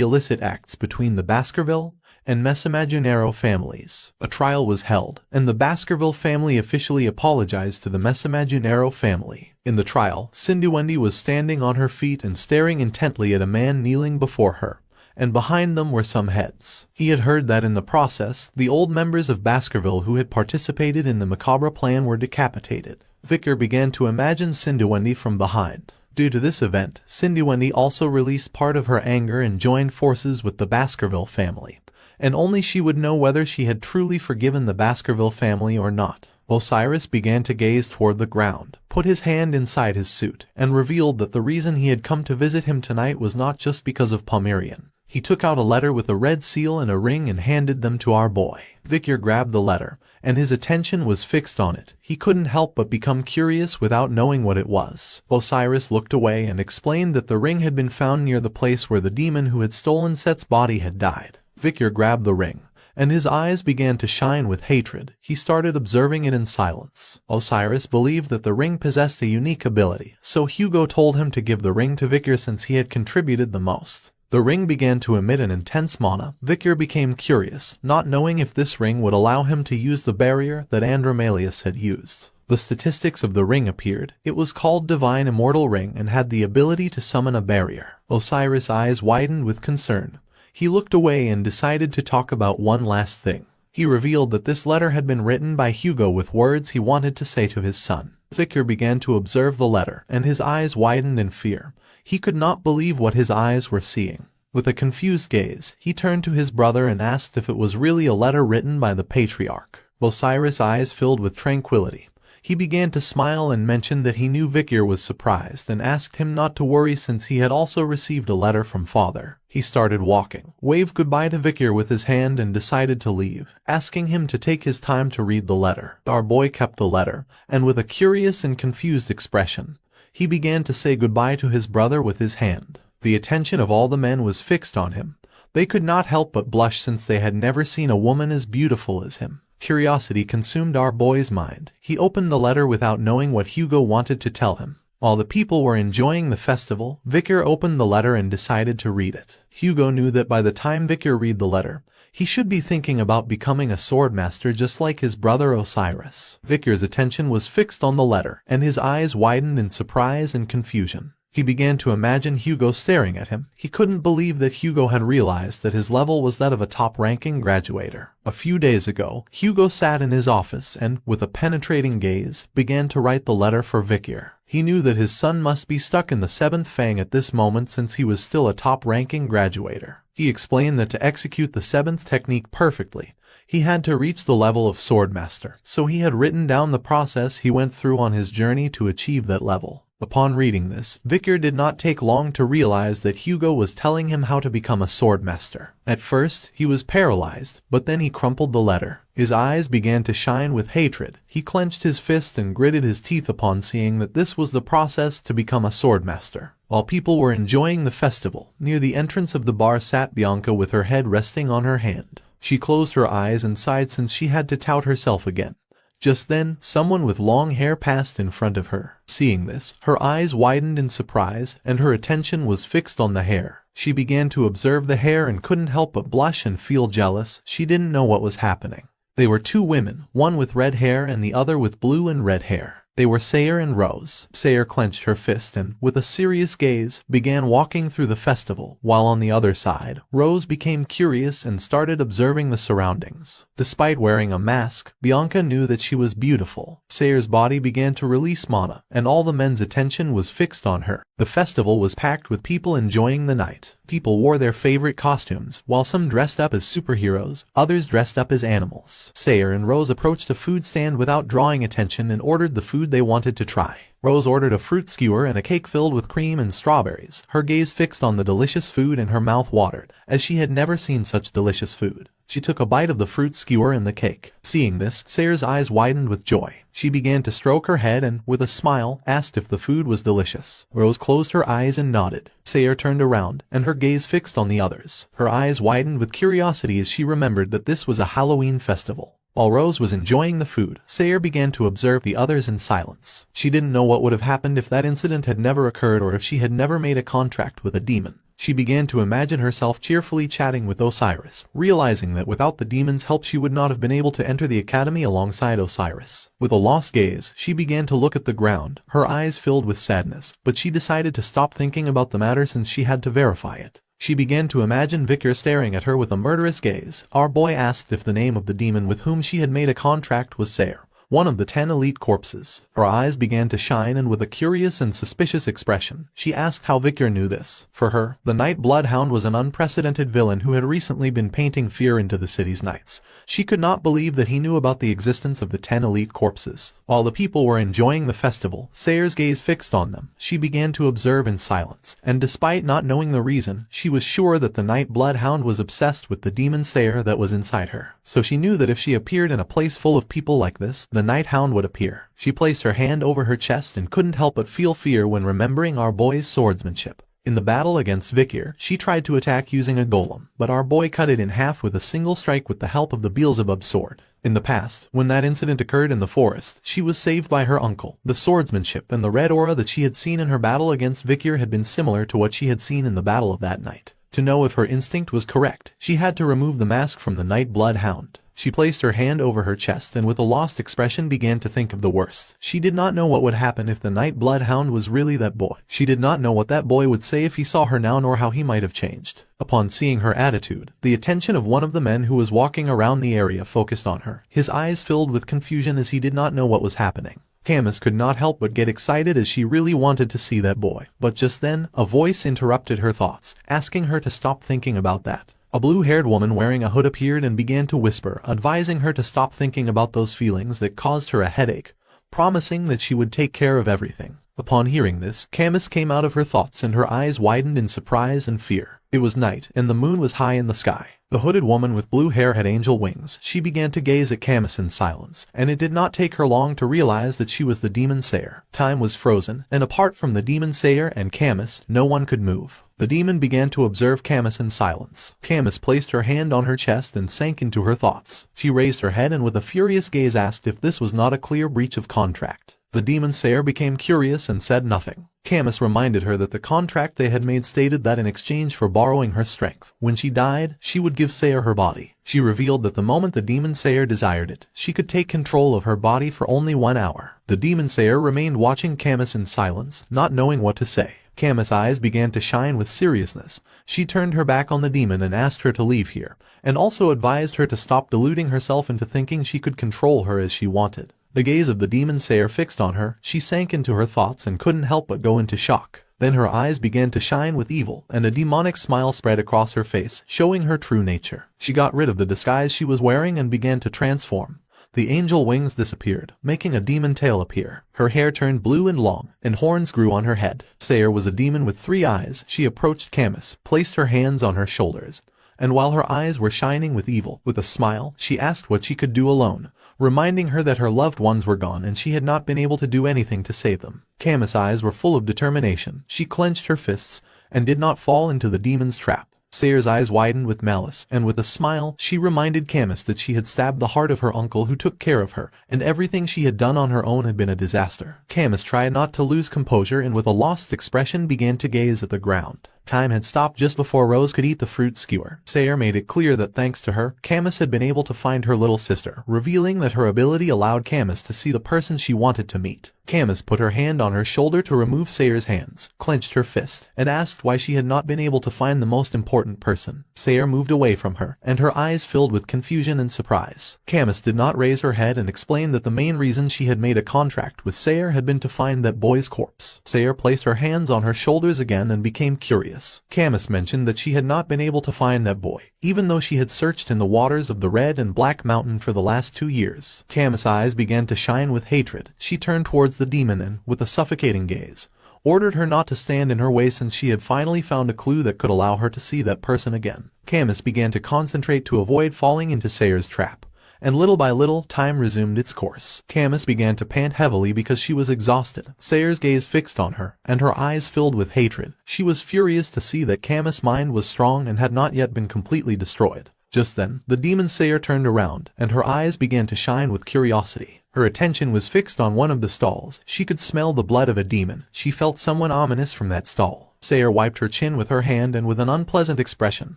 illicit acts between the Baskerville and Messamaginero families. A trial was held, and the Baskerville family officially apologized to the Messamaginero family. In the trial, Cindy was standing on her feet and staring intently at a man kneeling before her, and behind them were some heads. He had heard that in the process, the old members of Baskerville who had participated in the macabre plan were decapitated. Vicar began to imagine Cindy from behind. Due to this event, Cindy also released part of her anger and joined forces with the Baskerville family, and only she would know whether she had truly forgiven the Baskerville family or not. Osiris began to gaze toward the ground, put his hand inside his suit, and revealed that the reason he had come to visit him tonight was not just because of Pomerian. He took out a letter with a red seal and a ring and handed them to our boy. Vicar grabbed the letter, and his attention was fixed on it. He couldn't help but become curious without knowing what it was. Osiris looked away and explained that the ring had been found near the place where the demon who had stolen Set's body had died. Vicar grabbed the ring, and his eyes began to shine with hatred. He started observing it in silence. Osiris believed that the ring possessed a unique ability, so Hugo told him to give the ring to Vicar since he had contributed the most. The ring began to emit an intense mana. Vicar became curious, not knowing if this ring would allow him to use the barrier that Andromalius had used. The statistics of the ring appeared. It was called Divine Immortal Ring and had the ability to summon a barrier. Osiris' eyes widened with concern. He looked away and decided to talk about one last thing. He revealed that this letter had been written by Hugo with words he wanted to say to his son. Vicar began to observe the letter, and his eyes widened in fear. He could not believe what his eyes were seeing. With a confused gaze, he turned to his brother and asked if it was really a letter written by the patriarch. Osiris' eyes filled with tranquility. He began to smile and mentioned that he knew Vicar was surprised and asked him not to worry since he had also received a letter from father. He started walking, waved goodbye to Vicar with his hand and decided to leave, asking him to take his time to read the letter. Our boy kept the letter, and with a curious and confused expression, he began to say goodbye to his brother with his hand. The attention of all the men was fixed on him. They could not help but blush since they had never seen a woman as beautiful as him. Curiosity consumed our boy's mind. He opened the letter without knowing what Hugo wanted to tell him. While the people were enjoying the festival, Vicar opened the letter and decided to read it. Hugo knew that by the time Vicar read the letter, he should be thinking about becoming a swordmaster just like his brother Osiris. Vicar's attention was fixed on the letter, and his eyes widened in surprise and confusion. He began to imagine Hugo staring at him. He couldn't believe that Hugo had realized that his level was that of a top-ranking graduator. A few days ago, Hugo sat in his office and, with a penetrating gaze, began to write the letter for Vicar. He knew that his son must be stuck in the seventh fang at this moment since he was still a top-ranking graduator. He explained that to execute the seventh technique perfectly, he had to reach the level of swordmaster, so he had written down the process he went through on his journey to achieve that level. Upon reading this, Vicar did not take long to realize that Hugo was telling him how to become a swordmaster. At first, he was paralyzed, but then he crumpled the letter. His eyes began to shine with hatred. He clenched his fist and gritted his teeth upon seeing that this was the process to become a swordmaster. While people were enjoying the festival, near the entrance of the bar sat Bianca with her head resting on her hand. She closed her eyes and sighed since she had to tout herself again. Just then, someone with long hair passed in front of her. Seeing this, her eyes widened in surprise, and her attention was fixed on the hair. She began to observe the hair and couldn't help but blush and feel jealous. She didn't know what was happening. They were two women, one with red hair and the other with blue and red hair. They were Sayre and Rose. Sayre clenched her fist and, with a serious gaze, began walking through the festival, while on the other side, Rose became curious and started observing the surroundings. Despite wearing a mask, Bianca knew that she was beautiful. Sayre's body began to release mana, and all the men's attention was fixed on her. The festival was packed with people enjoying the night. People wore their favorite costumes, while some dressed up as superheroes, others dressed up as animals. Sayre and Rose approached a food stand without drawing attention and ordered the food they wanted to try. Rose ordered a fruit skewer and a cake filled with cream and strawberries, her gaze fixed on the delicious food and her mouth watered, as she had never seen such delicious food. She took a bite of the fruit skewer and the cake. Seeing this, Sayre's eyes widened with joy. She began to stroke her head and, with a smile, asked if the food was delicious. Rose closed her eyes and nodded. Sayre turned around, and her gaze fixed on the others. Her eyes widened with curiosity as she remembered that this was a Halloween festival. While Rose was enjoying the food, Sayre began to observe the others in silence. She didn't know what would have happened if that incident had never occurred or if she had never made a contract with a demon. She began to imagine herself cheerfully chatting with Osiris, realizing that without the demon's help she would not have been able to enter the academy alongside Osiris. With a lost gaze, she began to look at the ground, her eyes filled with sadness, but she decided to stop thinking about the matter since she had to verify it. She began to imagine Vicar staring at her with a murderous gaze. Our boy asked if the name of the demon with whom she had made a contract was Sayer, one of the 10 elite corpses. Her eyes began to shine, and with a curious and suspicious expression, she asked how Vicar knew this. For her, the Night Bloodhound was an unprecedented villain who had recently been painting fear into the city's nights. She could not believe that he knew about the existence of the 10 elite corpses. While the people were enjoying the festival, Sayer's gaze fixed on them. She began to observe in silence, and despite not knowing the reason, she was sure that the Night Bloodhound was obsessed with the demon Sayer that was inside her. So she knew that if she appeared in a place full of people like this, the Night Hound would appear. She placed her hand over her chest and couldn't help but feel fear when remembering our boy's swordsmanship. In the battle against Vicar, she tried to attack using a golem, but our boy cut it in half with a single strike with the help of the Beelzebub sword. In the past, when that incident occurred in the forest, she was saved by her uncle. The swordsmanship and the red aura that she had seen in her battle against Vicar had been similar to what she had seen in the battle of that night. To know if her instinct was correct, she had to remove the mask from the Night Bloodhound. She placed her hand over her chest and with a lost expression began to think of the worst. She did not know what would happen if the Night Bloodhound was really that boy. She did not know what that boy would say if he saw her now, nor how he might have changed. Upon seeing her attitude, the attention of one of the men who was walking around the area focused on her. His eyes filled with confusion as he did not know what was happening. Camus could not help but get excited as she really wanted to see that boy. But just then, a voice interrupted her thoughts, asking her to stop thinking about that. A blue-haired woman wearing a hood appeared and began to whisper, advising her to stop thinking about those feelings that caused her a headache, promising that she would take care of everything. Upon hearing this, Camus came out of her thoughts and her eyes widened in surprise and fear. It was night, and the moon was high in the sky. The hooded woman with blue hair had angel wings. She began to gaze at Camus in silence, and it did not take her long to realize that she was the Demon Sayer. Time was frozen, and apart from the Demon Sayer and Camus, no one could move. The demon began to observe Camus in silence. Camus placed her hand on her chest and sank into her thoughts. She raised her head and with a furious gaze asked if this was not a clear breach of contract. The Demon Sayer became curious and said nothing. Camus reminded her that the contract they had made stated that in exchange for borrowing her strength, when she died, she would give Sayer her body. She revealed that the moment the Demon Sayer desired it, she could take control of her body for only 1 hour. The Demon Sayer remained watching Camus in silence, not knowing what to say. Camus' eyes began to shine with seriousness. She turned her back on the demon and asked her to leave here, and also advised her to stop deluding herself into thinking she could control her as she wanted. The gaze of the Demon Sayer fixed on her, she sank into her thoughts and couldn't help but go into shock. Then her eyes began to shine with evil, and a demonic smile spread across her face, showing her true nature. She got rid of the disguise she was wearing and began to transform. The angel wings disappeared, making a demon tail appear. Her hair turned blue and long, and horns grew on her head. Sayer was a demon with 3 eyes. She approached Camus, placed her hands on her shoulders, and while her eyes were shining with evil, with a smile, she asked what she could do alone, reminding her that her loved ones were gone and she had not been able to do anything to save them. Camus' eyes were full of determination. She clenched her fists, and did not fall into the demon's trap. Sayer's eyes widened with malice, and with a smile, she reminded Camus that she had stabbed the heart of her uncle who took care of her, and everything she had done on her own had been a disaster. Camus tried not to lose composure and with a lost expression began to gaze at the ground. Time had stopped just before Rose could eat the fruit skewer. Sayer made it clear that thanks to her, Camus had been able to find her little sister, revealing that her ability allowed Camus to see the person she wanted to meet. Camus put her hand on her shoulder to remove Sayer's hands, clenched her fist, and asked why she had not been able to find the most important person. Sayer moved away from her, and her eyes filled with confusion and surprise. Camus did not raise her head and explained that the main reason she had made a contract with Sayer had been to find that boy's corpse. Sayer placed her hands on her shoulders again and became curious. Camus mentioned that she had not been able to find that boy, even though she had searched in the waters of the Red and Black Mountain for the last 2 years. Camus' eyes began to shine with hatred. She turned towards the demon and, with a suffocating gaze, ordered her not to stand in her way since she had finally found a clue that could allow her to see that person again. Camus began to concentrate to avoid falling into Sayer's trap, and little by little, time resumed its course. Camus began to pant heavily because she was exhausted. Sayer's gaze fixed on her, and her eyes filled with hatred. She was furious to see that Camus' mind was strong and had not yet been completely destroyed. Just then, the demon Sayer turned around, and her eyes began to shine with curiosity. Her attention was fixed on one of the stalls. She could smell the blood of a demon. She felt someone ominous from that stall. Sayer wiped her chin with her hand and with an unpleasant expression,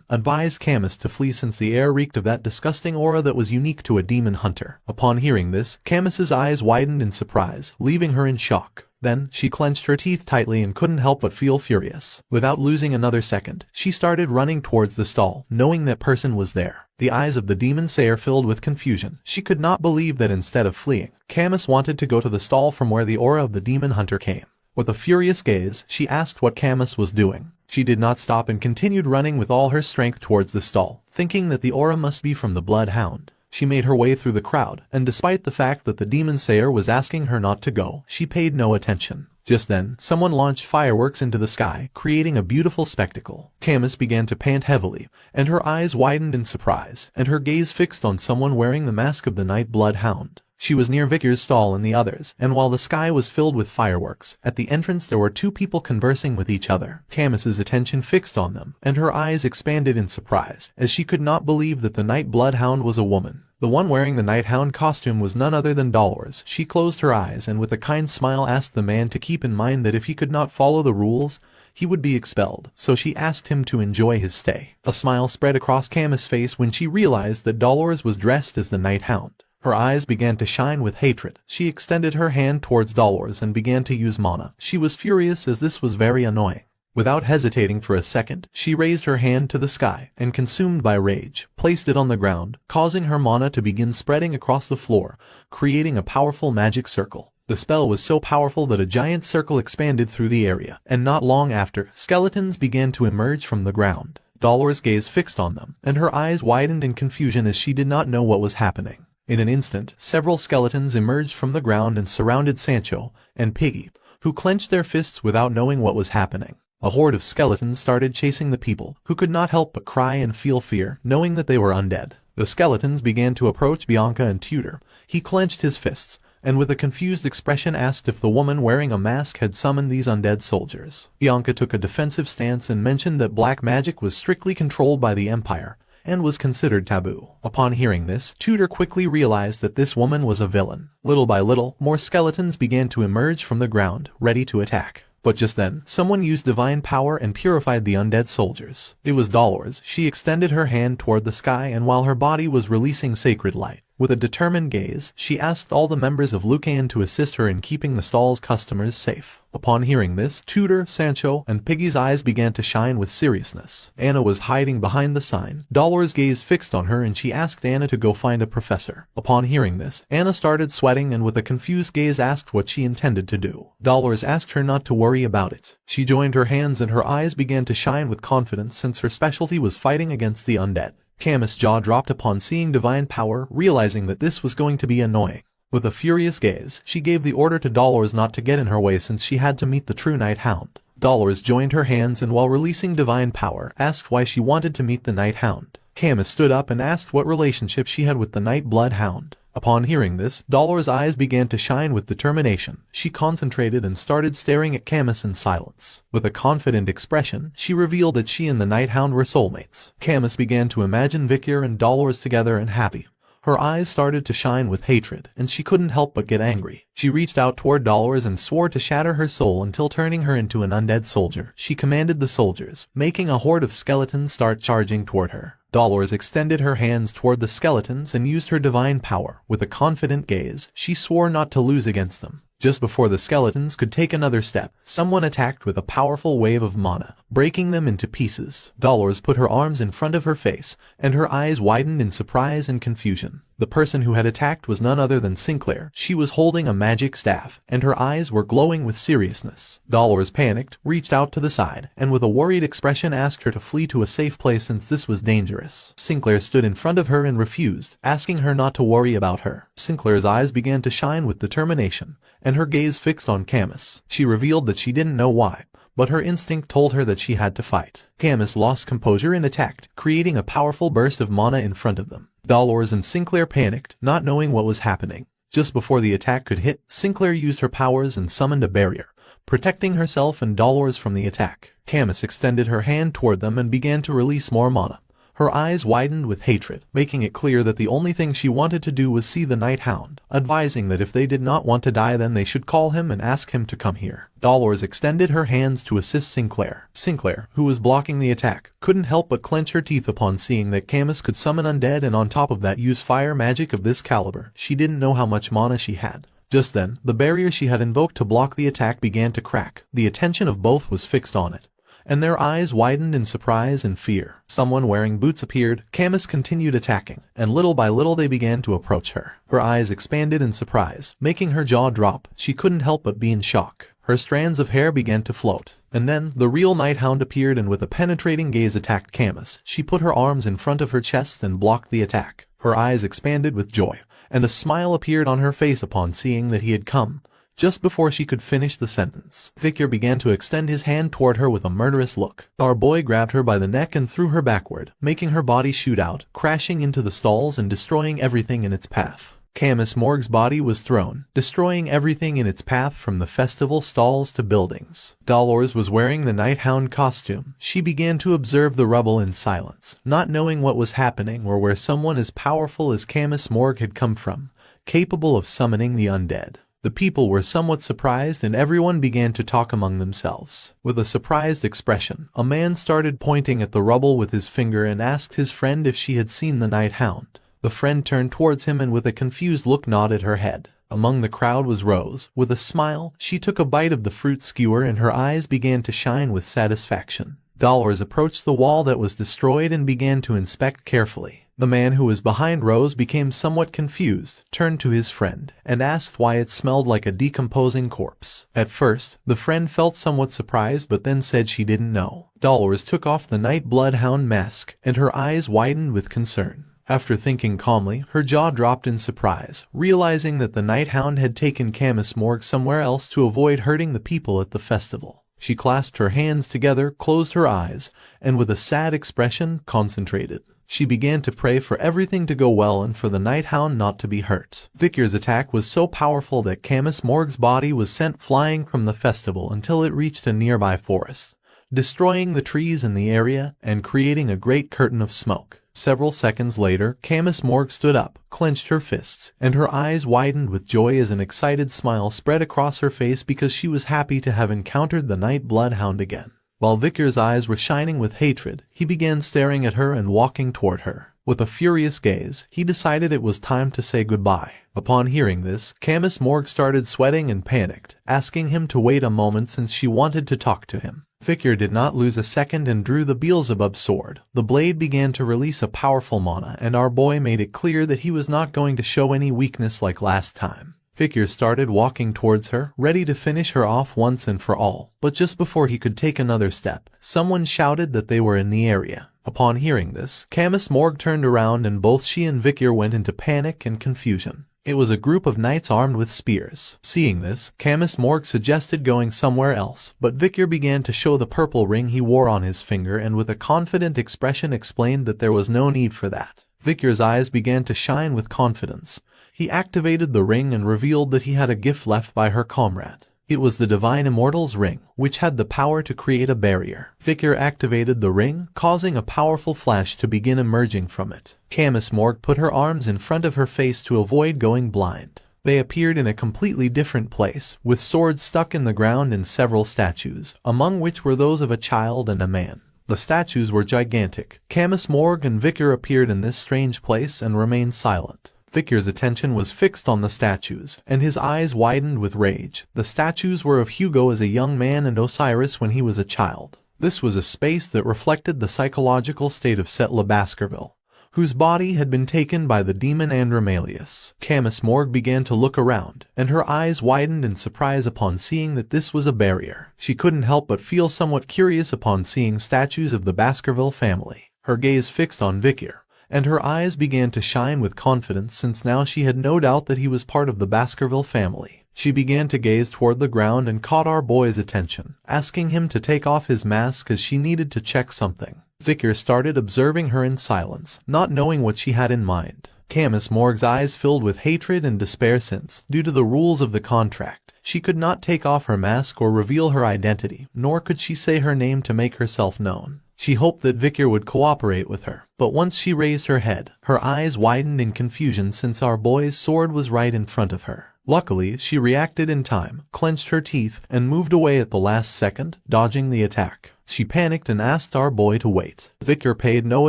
advised Camus to flee since the air reeked of that disgusting aura that was unique to a demon hunter. Upon hearing this, Camus's eyes widened in surprise, leaving her in shock. Then, she clenched her teeth tightly and couldn't help but feel furious. Without losing another second, she started running towards the stall, knowing that person was there. The eyes of the demon Sayer filled with confusion. She could not believe that instead of fleeing, Camus wanted to go to the stall from where the aura of the demon hunter came. With a furious gaze, she asked what Camus was doing. She did not stop and continued running with all her strength towards the stall, thinking that the aura must be from the bloodhound. She made her way through the crowd, and despite the fact that the demon Sayer was asking her not to go, she paid no attention. Just then, someone launched fireworks into the sky, creating a beautiful spectacle. Camus began to pant heavily, and her eyes widened in surprise, and her gaze fixed on someone wearing the mask of the night bloodhound. She was near Victor's stall and the others, and while the sky was filled with fireworks, at the entrance there were two people conversing with each other. Camus's attention fixed on them, and her eyes expanded in surprise, as she could not believe that the night bloodhound was a woman. The one wearing the Nighthound costume was none other than Dronzer. She closed her eyes and with a kind smile asked the man to keep in mind that if he could not follow the rules, he would be expelled, so she asked him to enjoy his stay. A smile spread across Camus' face when she realized that Dronzer was dressed as the Nighthound. Her eyes began to shine with hatred. She extended her hand towards Dronzer and began to use mana. She was furious as this was very annoying. Without hesitating for a second, she raised her hand to the sky, and consumed by rage, placed it on the ground, causing her mana to begin spreading across the floor, creating a powerful magic circle. The spell was so powerful that a giant circle expanded through the area, and not long after, skeletons began to emerge from the ground. Dronzer's gaze fixed on them, and her eyes widened in confusion as she did not know what was happening. In an instant, several skeletons emerged from the ground and surrounded Sancho and Piggy, who clenched their fists without knowing what was happening. A horde of skeletons started chasing the people, who could not help but cry and feel fear, knowing that they were undead. The skeletons began to approach Bianca and Tudor. He clenched his fists, and with a confused expression asked if the woman wearing a mask had summoned these undead soldiers. Bianca took a defensive stance and mentioned that black magic was strictly controlled by the Empire, and was considered taboo. Upon hearing this, Tudor quickly realized that this woman was a villain. Little by little, more skeletons began to emerge from the ground, ready to attack. But just then, someone used divine power and purified the undead soldiers. It was Dronzer. She extended her hand toward the sky, and while her body was releasing sacred light, with a determined gaze, she asked all the members of Lucan to assist her in keeping the stall's customers safe. Upon hearing this, Tudor, Sancho, and Piggy's eyes began to shine with seriousness. Anna was hiding behind the sign. Dronzer's gaze fixed on her and she asked Anna to go find a professor. Upon hearing this, Anna started sweating and with a confused gaze asked what she intended to do. Dronzer asked her not to worry about it. She joined her hands and her eyes began to shine with confidence since her specialty was fighting against the undead. Camus' jaw dropped upon seeing divine power, realizing that this was going to be annoying. With a furious gaze, she gave the order to Dronzer not to get in her way since she had to meet the true Nighthound. Dronzer joined her hands and while releasing divine power, asked why she wanted to meet the Nighthound. Camus stood up and asked what relationship she had with the Night Bloodhound. Upon hearing this, Dronzer's eyes began to shine with determination. She concentrated and started staring at Camus in silence. With a confident expression, she revealed that she and the Nighthound were soulmates. Camus began to imagine Victor and Dronzer together and happy. Her eyes started to shine with hatred, and she couldn't help but get angry. She reached out toward Dronzer and swore to shatter her soul until turning her into an undead soldier. She commanded the soldiers, making a horde of skeletons start charging toward her. Dronzer extended her hands toward the skeletons and used her divine power. With a confident gaze, she swore not to lose against them. Just before the skeletons could take another step, someone attacked with a powerful wave of mana, breaking them into pieces. Dronzer put her arms in front of her face, and her eyes widened in surprise and confusion. The person who had attacked was none other than Sinclair. She was holding a magic staff, and her eyes were glowing with seriousness. Dronzer panicked, reached out to the side, and with a worried expression asked her to flee to a safe place since this was dangerous. Sinclair stood in front of her and refused, asking her not to worry about her. Sinclair's eyes began to shine with determination, and her gaze fixed on Camus. She revealed that she didn't know why, but her instinct told her that she had to fight. Camus lost composure and attacked, creating a powerful burst of mana in front of them. Dronzer and Sinclair panicked, not knowing what was happening. Just before the attack could hit, Sinclair used her powers and summoned a barrier, protecting herself and Dronzer from the attack. Camus extended her hand toward them and began to release more mana. Her eyes widened with hatred, making it clear that the only thing she wanted to do was see the Night Hound, advising that if they did not want to die then they should call him and ask him to come here. Dolores extended her hands to assist Sinclair. Sinclair, who was blocking the attack, couldn't help but clench her teeth upon seeing that Camus could summon undead and on top of that use fire magic of this caliber. She didn't know how much mana she had. Just then, the barrier she had invoked to block the attack began to crack. The attention of both was fixed on it, and their eyes widened in surprise and fear. Someone wearing boots appeared. Camus continued attacking, and little by little they began to approach her. Her eyes expanded in surprise, making her jaw drop. She couldn't help but be in shock. Her strands of hair began to float, and then the real Night Hound appeared and with a penetrating gaze attacked Camus. She put her arms in front of her chest and blocked the attack. Her eyes expanded with joy, and a smile appeared on her face upon seeing that he had come. Just before she could finish the sentence, Victor began to extend his hand toward her with a murderous look. Our boy grabbed her by the neck and threw her backward, making her body shoot out, crashing into the stalls and destroying everything in its path. Camus Morg's body was thrown, destroying everything in its path from the festival stalls to buildings. Dolores was wearing the Night Hound costume. She began to observe the rubble in silence, not knowing what was happening or where someone as powerful as Camus Morg had come from, capable of summoning the undead. The people were somewhat surprised and everyone began to talk among themselves. With a surprised expression, a man started pointing at the rubble with his finger and asked his friend if she had seen the Night Hound. The friend turned towards him and with a confused look nodded her head. Among the crowd was Rose. With a smile, she took a bite of the fruit skewer and her eyes began to shine with satisfaction. Dolores approached the wall that was destroyed and began to inspect carefully. The man who was behind Rose became somewhat confused, turned to his friend, and asked why it smelled like a decomposing corpse. At first, the friend felt somewhat surprised but then said she didn't know. Dolores took off the Night Bloodhound mask, and her eyes widened with concern. After thinking calmly, her jaw dropped in surprise, realizing that the Night Hound had taken Camus Morg somewhere else to avoid hurting the people at the festival. She clasped her hands together, closed her eyes, and with a sad expression, concentrated. She began to pray for everything to go well and for the Night Hound not to be hurt. Victor's attack was so powerful that Camus Morg's body was sent flying from the festival until it reached a nearby forest, destroying the trees in the area and creating a great curtain of smoke. Several seconds later, Camus Morg stood up, clenched her fists, and her eyes widened with joy as an excited smile spread across her face because she was happy to have encountered the Night Bloodhound again. While Victor's eyes were shining with hatred, he began staring at her and walking toward her. With a furious gaze, he decided it was time to say goodbye. Upon hearing this, Camus Morg started sweating and panicked, asking him to wait a moment since she wanted to talk to him. Victor did not lose a second and drew the Beelzebub sword. The blade began to release a powerful mana, and our boy made it clear that he was not going to show any weakness like last time. Victor started walking towards her, ready to finish her off once and for all, but just before he could take another step, someone shouted that they were in the area. Upon hearing this, Camus Morg turned around and both she and Victor went into panic and confusion. It was a group of knights armed with spears. Seeing this, Camus Morg suggested going somewhere else, but Victor began to show the purple ring he wore on his finger and with a confident expression explained that there was no need for that. Victor's eyes began to shine with confidence. He activated the ring and revealed that he had a gift left by her comrade. It was the Divine Immortal's ring, which had the power to create a barrier. Victor activated the ring, causing a powerful flash to begin emerging from it. Camus Morg put her arms in front of her face to avoid going blind. They appeared in a completely different place, with swords stuck in the ground and several statues, among which were those of a child and a man. The statues were gigantic. Camus Morg and Victor appeared in this strange place and remained silent. Victor's attention was fixed on the statues, and his eyes widened with rage. The statues were of Hugo as a young man and Osiris when he was a child. This was a space that reflected the psychological state of Setla Baskerville, whose body had been taken by the demon Andromalius. Camus Morg began to look around, and her eyes widened in surprise upon seeing that this was a barrier. She couldn't help but feel somewhat curious upon seeing statues of the Baskerville family. Her gaze fixed on Victor, and her eyes began to shine with confidence since now she had no doubt that he was part of the Baskerville family. She began to gaze toward the ground and caught our boy's attention, asking him to take off his mask as she needed to check something. Victor started observing her in silence, not knowing what she had in mind. Camus Morg's eyes filled with hatred and despair since, due to the rules of the contract, she could not take off her mask or reveal her identity, nor could she say her name to make herself known. She hoped that Vikir would cooperate with her, but once she raised her head, her eyes widened in confusion since our boy's sword was right in front of her. Luckily, she reacted in time, clenched her teeth, and moved away at the last second, dodging the attack. She panicked and asked our boy to wait. Vikir paid no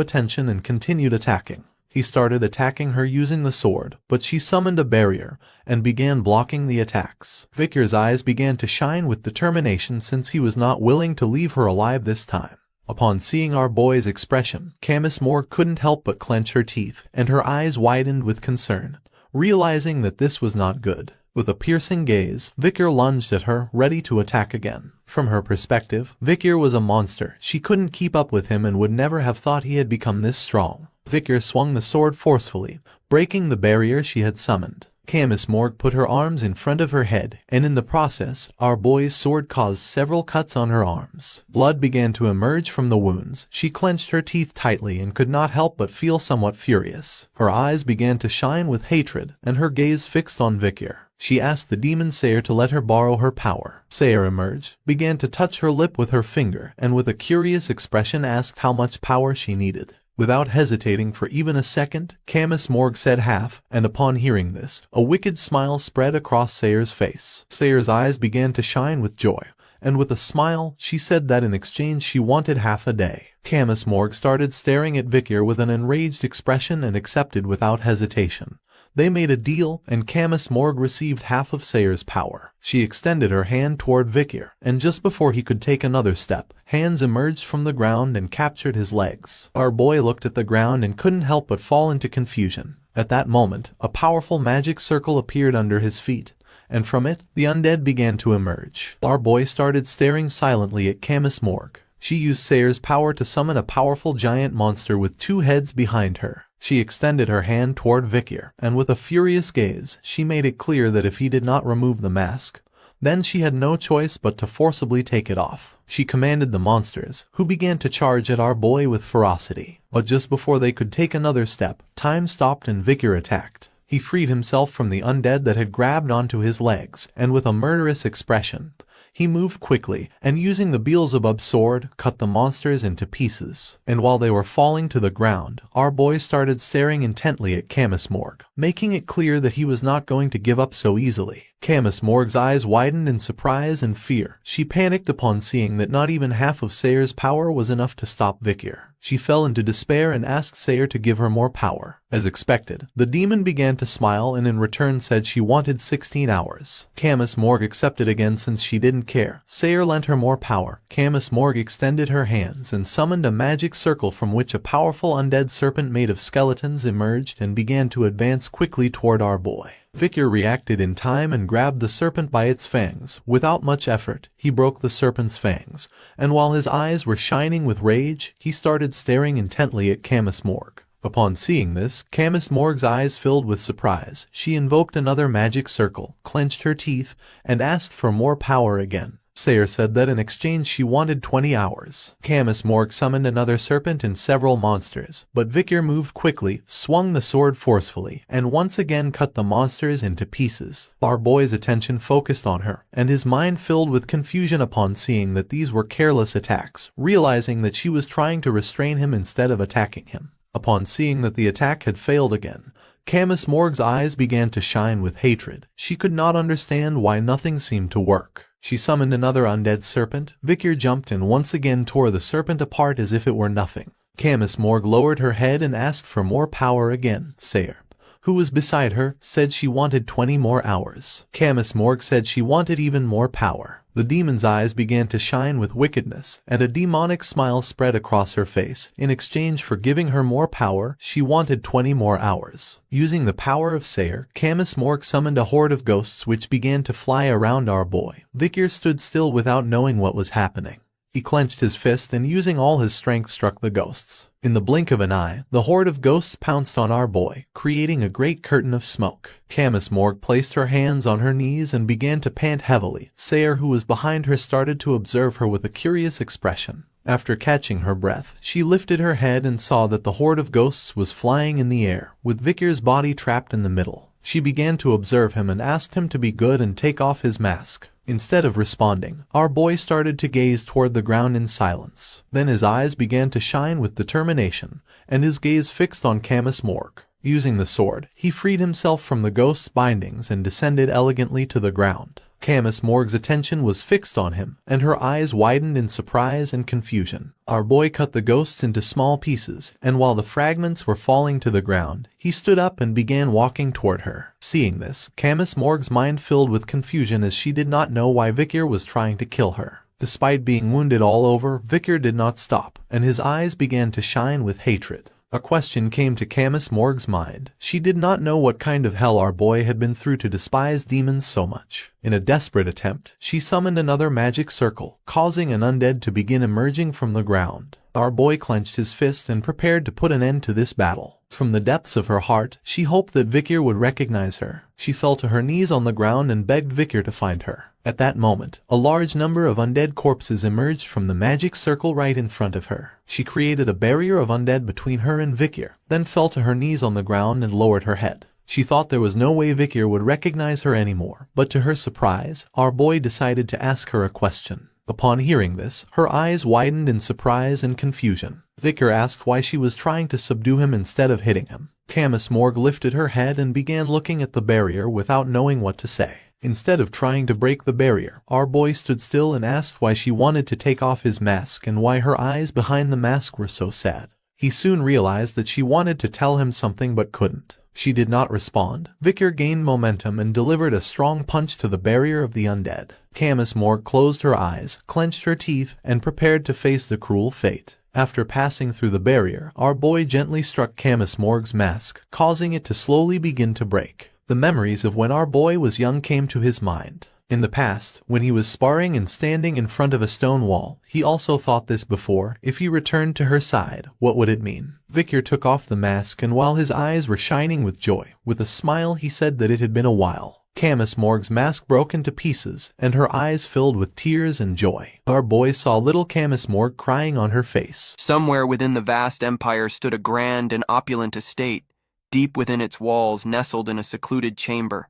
attention and continued attacking. He started attacking her using the sword, but she summoned a barrier and began blocking the attacks. Vikir's eyes began to shine with determination since he was not willing to leave her alive this time. Upon seeing our boy's expression, Camus Morg couldn't help but clench her teeth, and her eyes widened with concern, realizing that this was not good. With a piercing gaze, Vikir lunged at her, ready to attack again. From her perspective, Vikir was a monster. She couldn't keep up with him and would never have thought he had become this strong. Vikir swung the sword forcefully, breaking the barrier she had summoned. Camus Morg put her arms in front of her head, and in the process, our boy's sword caused several cuts on her arms. Blood began to emerge from the wounds. She clenched her teeth tightly and could not help but feel somewhat furious. Her eyes began to shine with hatred, and her gaze fixed on Vikir. She asked the demon Sayer to let her borrow her power. Sayer emerged, began to touch her lip with her finger, and with a curious expression asked how much power she needed. Without hesitating for even a second, Camus Morg said half, and upon hearing this, a wicked smile spread across Sayer's face. Sayer's eyes began to shine with joy, and with a smile, she said that in exchange she wanted half a day. Camus Morg started staring at Vikir with an enraged expression and accepted without hesitation. They made a deal, and Camus Morg received half of Sayer's power. She extended her hand toward Vikir, and just before he could take another step, hands emerged from the ground and captured his legs. Our boy looked at the ground and couldn't help but fall into confusion. At that moment, a powerful magic circle appeared under his feet, and from it, the undead began to emerge. Our boy started staring silently at Camus Morg. She used Sayer's power to summon a powerful giant monster with 2 heads behind her. She extended her hand toward Vikir, and with a furious gaze, she made it clear that if he did not remove the mask, then she had no choice but to forcibly take it off. She commanded the monsters, who began to charge at our boy with ferocity. But just before they could take another step, time stopped and Vikir attacked. He freed himself from the undead that had grabbed onto his legs, and with a murderous expression, he moved quickly, and using the Beelzebub sword, cut the monsters into pieces. And while they were falling to the ground, our boy started staring intently at Camus Morg, making it clear that he was not going to give up so easily. Camus Morg's eyes widened in surprise and fear. She panicked upon seeing that not even half of Sayer's power was enough to stop Vikir. She fell into despair and asked Sayer to give her more power. As expected, the demon began to smile and in return said she wanted 16 hours. Camus Morg accepted again since she didn't care. Sayer lent her more power. Camus Morg extended her hands and summoned a magic circle from which a powerful undead serpent made of skeletons emerged and began to advance quickly toward our boy. Vikir reacted in time and grabbed the serpent by its fangs. Without much effort, he broke the serpent's fangs, and while his eyes were shining with rage, he started staring intently at Camus Morg. Upon seeing this, Camus Morg's eyes filled with surprise. She invoked another magic circle, clenched her teeth, and asked for more power again. Sayer said that in exchange she wanted 20 hours. Camus Morg summoned another serpent and several monsters, but Vikir moved quickly, swung the sword forcefully, and once again cut the monsters into pieces. Our boy's attention focused on her, and his mind filled with confusion upon seeing that these were careless attacks, realizing that she was trying to restrain him instead of attacking him. Upon seeing that the attack had failed again, Camus Morg's eyes began to shine with hatred. She could not understand why nothing seemed to work. She summoned another undead serpent. Vikir jumped and once again tore the serpent apart as if it were nothing. Camus Morg lowered her head and asked for more power again. Sayer, who was beside her, said she wanted 20 more hours. Camus Morg said she wanted even more power. The demon's eyes began to shine with wickedness, and a demonic smile spread across her face. In exchange for giving her more power, she wanted 20 more hours. Using the power of Sayer, Camus Morg summoned a horde of ghosts which began to fly around our boy. Vikir stood still without knowing what was happening. He clenched his fist and using all his strength struck the ghosts. In the blink of an eye, the horde of ghosts pounced on our boy, creating a great curtain of smoke. Camus Morg placed her hands on her knees and began to pant heavily. Sayer, who was behind her, started to observe her with a curious expression. After catching her breath, she lifted her head and saw that the horde of ghosts was flying in the air, with Vikir's body trapped in the middle. She began to observe him and asked him to be good and take off his mask. Instead of responding, our boy started to gaze toward the ground in silence. Then his eyes began to shine with determination, and his gaze fixed on Camus Morgue. Using the sword, he freed himself from the ghost's bindings and descended elegantly to the ground. Camus Morgue's attention was fixed on him, and her eyes widened in surprise and confusion. Our boy cut the ghosts into small pieces, and while the fragments were falling to the ground, he stood up and began walking toward her. Seeing this, Camus Morgue's mind filled with confusion as she did not know why Vicar was trying to kill her. Despite being wounded all over, Vicar did not stop, and his eyes began to shine with hatred. A question came to Camus Morgue's mind. She did not know what kind of hell our boy had been through to despise demons so much. In a desperate attempt, she summoned another magic circle, causing an undead to begin emerging from the ground. Our boy clenched his fist and prepared to put an end to this battle. From the depths of her heart, she hoped that Vicar would recognize her. She fell to her knees on the ground and begged Vicar to find her. At that moment, a large number of undead corpses emerged from the magic circle right in front of her. She created a barrier of undead between her and Vicar, then fell to her knees on the ground and lowered her head. She thought there was no way Vicar would recognize her anymore, but to her surprise, our boy decided to ask her a question. Upon hearing this, her eyes widened in surprise and confusion. Vicar asked why she was trying to subdue him instead of hitting him. Camus Morgue lifted her head and began looking at the barrier without knowing what to say. Instead of trying to break the barrier, our boy stood still and asked why she wanted to take off his mask and why her eyes behind the mask were so sad. He soon realized that she wanted to tell him something but couldn't. She did not respond. Vicar gained momentum and delivered a strong punch to the barrier of the undead. Camus Morgue closed her eyes, clenched her teeth, and prepared to face the cruel fate. After passing through the barrier, our boy gently struck Camus Morgue's mask, causing it to slowly begin to break. The memories of when our boy was young came to his mind. In the past, when he was sparring and standing in front of a stone wall, he also thought this before. If he returned to her side, what would it mean? Vicar took off the mask, and while his eyes were shining with joy, with a smile he said that it had been a while. Camus Morgue's mask broke into pieces, and her eyes filled with tears and joy. Our boy saw little Camus Morgue crying on her face. Somewhere within the vast empire stood a grand and opulent estate, deep within its walls nestled in a secluded chamber.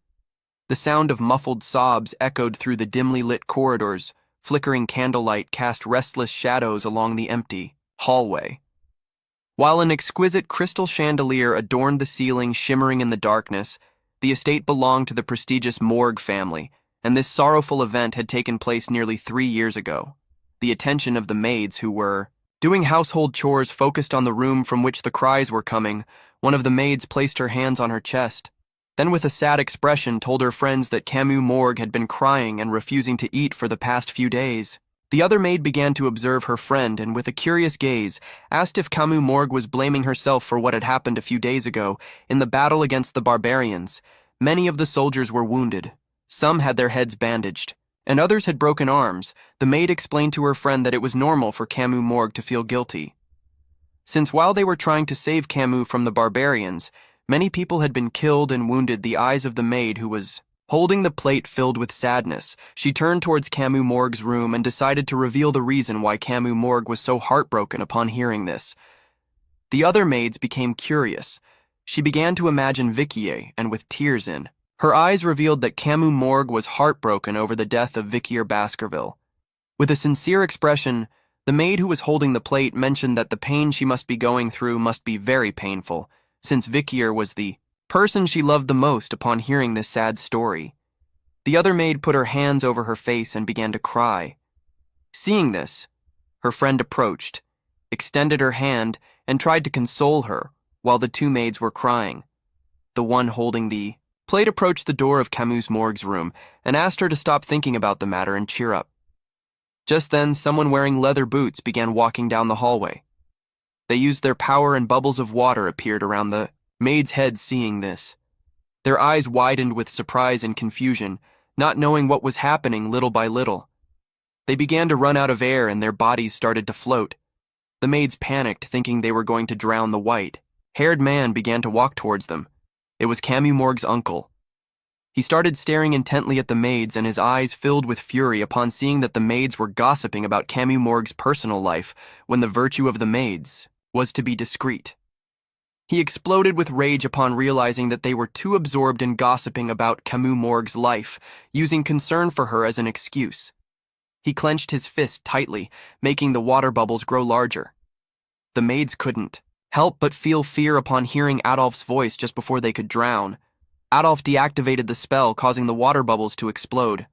The sound of muffled sobs echoed through the dimly lit corridors. Flickering candlelight cast restless shadows along the empty hallway. While an exquisite crystal chandelier adorned the ceiling, shimmering in the darkness, the estate belonged to the prestigious Morgue family, and this sorrowful event had taken place nearly 3 years ago. The attention of the maids who were doing household chores focused on the room from which the cries were coming. One of the maids placed her hands on her chest, then with a sad expression told her friends that Camus Morgue had been crying and refusing to eat for the past few days. The other maid began to observe her friend and with a curious gaze asked if Camus Morgue was blaming herself for what had happened a few days ago in the battle against the barbarians. Many of the soldiers were wounded. Some had their heads bandaged, and others had broken arms. The maid explained to her friend that it was normal for Camus Morgue to feel guilty, since while they were trying to save Camus from the barbarians, many people had been killed and wounded. The eyes of the maid, who was holding the plate, filled with sadness. She turned towards Camus Morgue's room and decided to reveal the reason why Camus Morgue was so heartbroken upon hearing this. The other maids became curious. She began to imagine Vicar, and with tears in her eyes revealed that Camus Morgue was heartbroken over the death of Vicar Baskerville. With a sincere expression, the maid who was holding the plate mentioned that the pain she must be going through must be very painful, since Vicar was the person she loved the most. Upon hearing this sad story, the other maid put her hands over her face and began to cry. Seeing this, her friend approached, extended her hand, and tried to console her while the two maids were crying. The one holding the plate approached the door of Camus Morgue's room and asked her to stop thinking about the matter and cheer up. Just then, someone wearing leather boots began walking down the hallway. They used their power and bubbles of water appeared around the maid's head. Seeing this, their eyes widened with surprise and confusion, not knowing what was happening. Little by little, they began to run out of air and their bodies started to float. The maids panicked, thinking they were going to drown. The white-haired man began to walk towards them. It was Camus Morgue's uncle. He started staring intently at the maids, and his eyes filled with fury upon seeing that the maids were gossiping about Camus Morgue's personal life, when the virtue of the maids was to be discreet. He exploded with rage upon realizing that they were too absorbed in gossiping about Camus Morgue's life, using concern for her as an excuse. He clenched his fist tightly, making the water bubbles grow larger. The maids couldn't help but feel fear upon hearing Adolf's voice just before they could drown. Adolf deactivated the spell, causing the water bubbles to explode.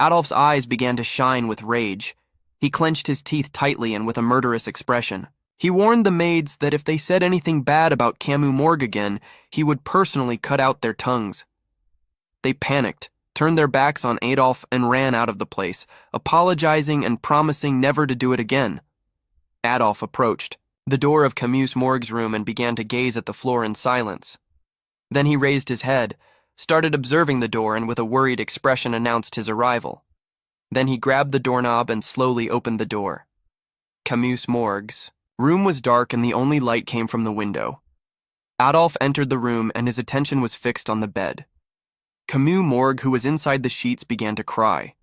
Adolf's eyes began to shine with rage. He clenched his teeth tightly and with a murderous expression. He warned the maids that if they said anything bad about Camus Morgue again, he would personally cut out their tongues. They panicked, turned their backs on Adolf, and ran out of the place, apologizing and promising never to do it again. Adolf approached the door of Camus Morgue's room and began to gaze at the floor in silence. Then he raised his head, started observing the door, and with a worried expression announced his arrival. Then he grabbed the doorknob and slowly opened the door. Camus Morgue's room was dark and the only light came from the window. Adolf entered the room and his attention was fixed on the bed. Camus Morgue, who was inside the sheets, began to cry.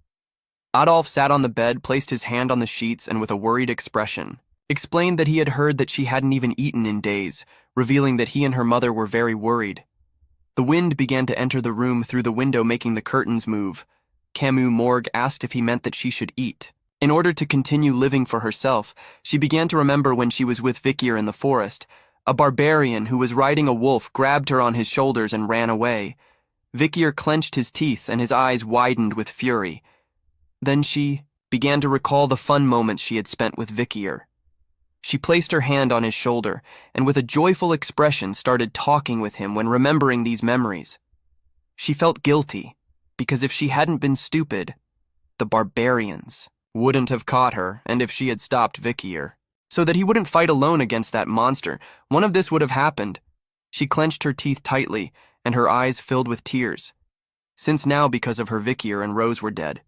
Adolf sat on the bed, placed his hand on the sheets, and with a worried expression, explained that he had heard that she hadn't even eaten in days, revealing that he and her mother were very worried. The wind began to enter the room through the window, making the curtains move. Camus Morgue asked if he meant that she should eat. In order to continue living for herself, she began to remember when she was with Vikir in the forest. A barbarian who was riding a wolf grabbed her on his shoulders and ran away. Vikir clenched his teeth and his eyes widened with fury. Then she began to recall the fun moments she had spent with Vikir. She placed her hand on his shoulder and with a joyful expression started talking with him when remembering these memories. She felt guilty, because if she hadn't been stupid, the barbarians wouldn't have caught her, and if she had stopped Vikir, so that he wouldn't fight alone against that monster, one of this would have happened. She clenched her teeth tightly, and her eyes filled with tears. Since now, because of her, Vikir and Rose were dead.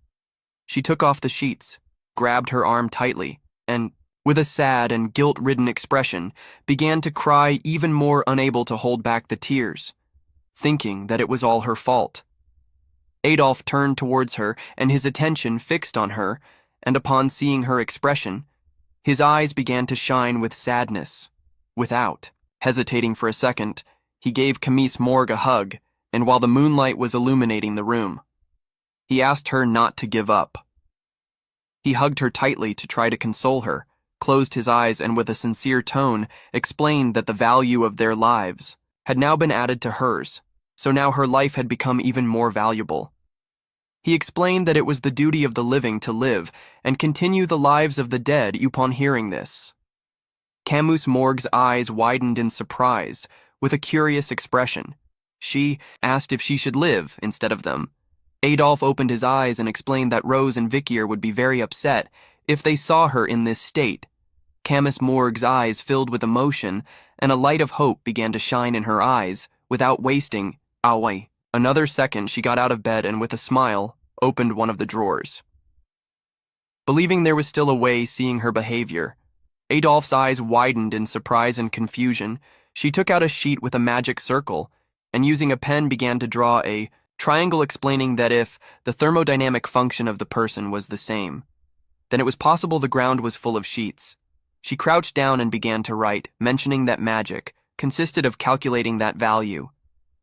She took off the sheets, grabbed her arm tightly, and, with a sad and guilt-ridden expression, began to cry, even more unable to hold back the tears, thinking that it was all her fault. Adolf turned towards her, and his attention fixed on her, and upon seeing her expression, his eyes began to shine with sadness. Without hesitating for a second, he gave Camus Morgue a hug, and while the moonlight was illuminating the room, he asked her not to give up. He hugged her tightly to try to console her, closed his eyes, and with a sincere tone explained that the value of their lives had now been added to hers, so now her life had become even more valuable. He explained that it was the duty of the living to live and continue the lives of the dead. Upon hearing this, Camus Morgue's eyes widened in surprise, with a curious expression. She asked if she should live instead of them. Adolf opened his eyes and explained that Rose and Vikir would be very upset if they saw her in this state. Camus Morgue's eyes filled with emotion, and a light of hope began to shine in her eyes. Without wasting another second, she got out of bed and with a smile, opened one of the drawers. Believing there was still a way, seeing her behavior, Adolf's eyes widened in surprise and confusion. She took out a sheet with a magic circle, and using a pen began to draw a triangle, explaining that if the thermodynamic function of the person was the same, then it was possible the ground was full of sheets. She crouched down and began to write, mentioning that magic consisted of calculating that value.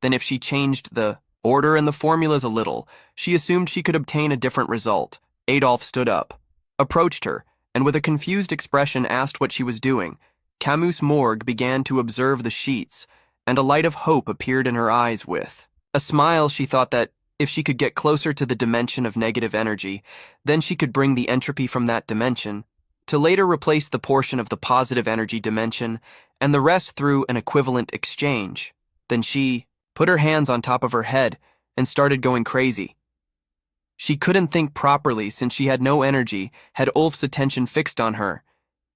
Then if she changed the order and the formulas a little, she assumed she could obtain a different result. Adolf stood up, approached her, and with a confused expression asked what she was doing. Camus Morgue began to observe the sheets, and a light of hope appeared in her eyes. With a smile, she thought that if she could get closer to the dimension of negative energy, then she could bring the entropy from that dimension to later replace the portion of the positive energy dimension, and the rest through an equivalent exchange. Then she put her hands on top of her head and started going crazy. She couldn't think properly since she had no energy, had Ulf's attention fixed on her,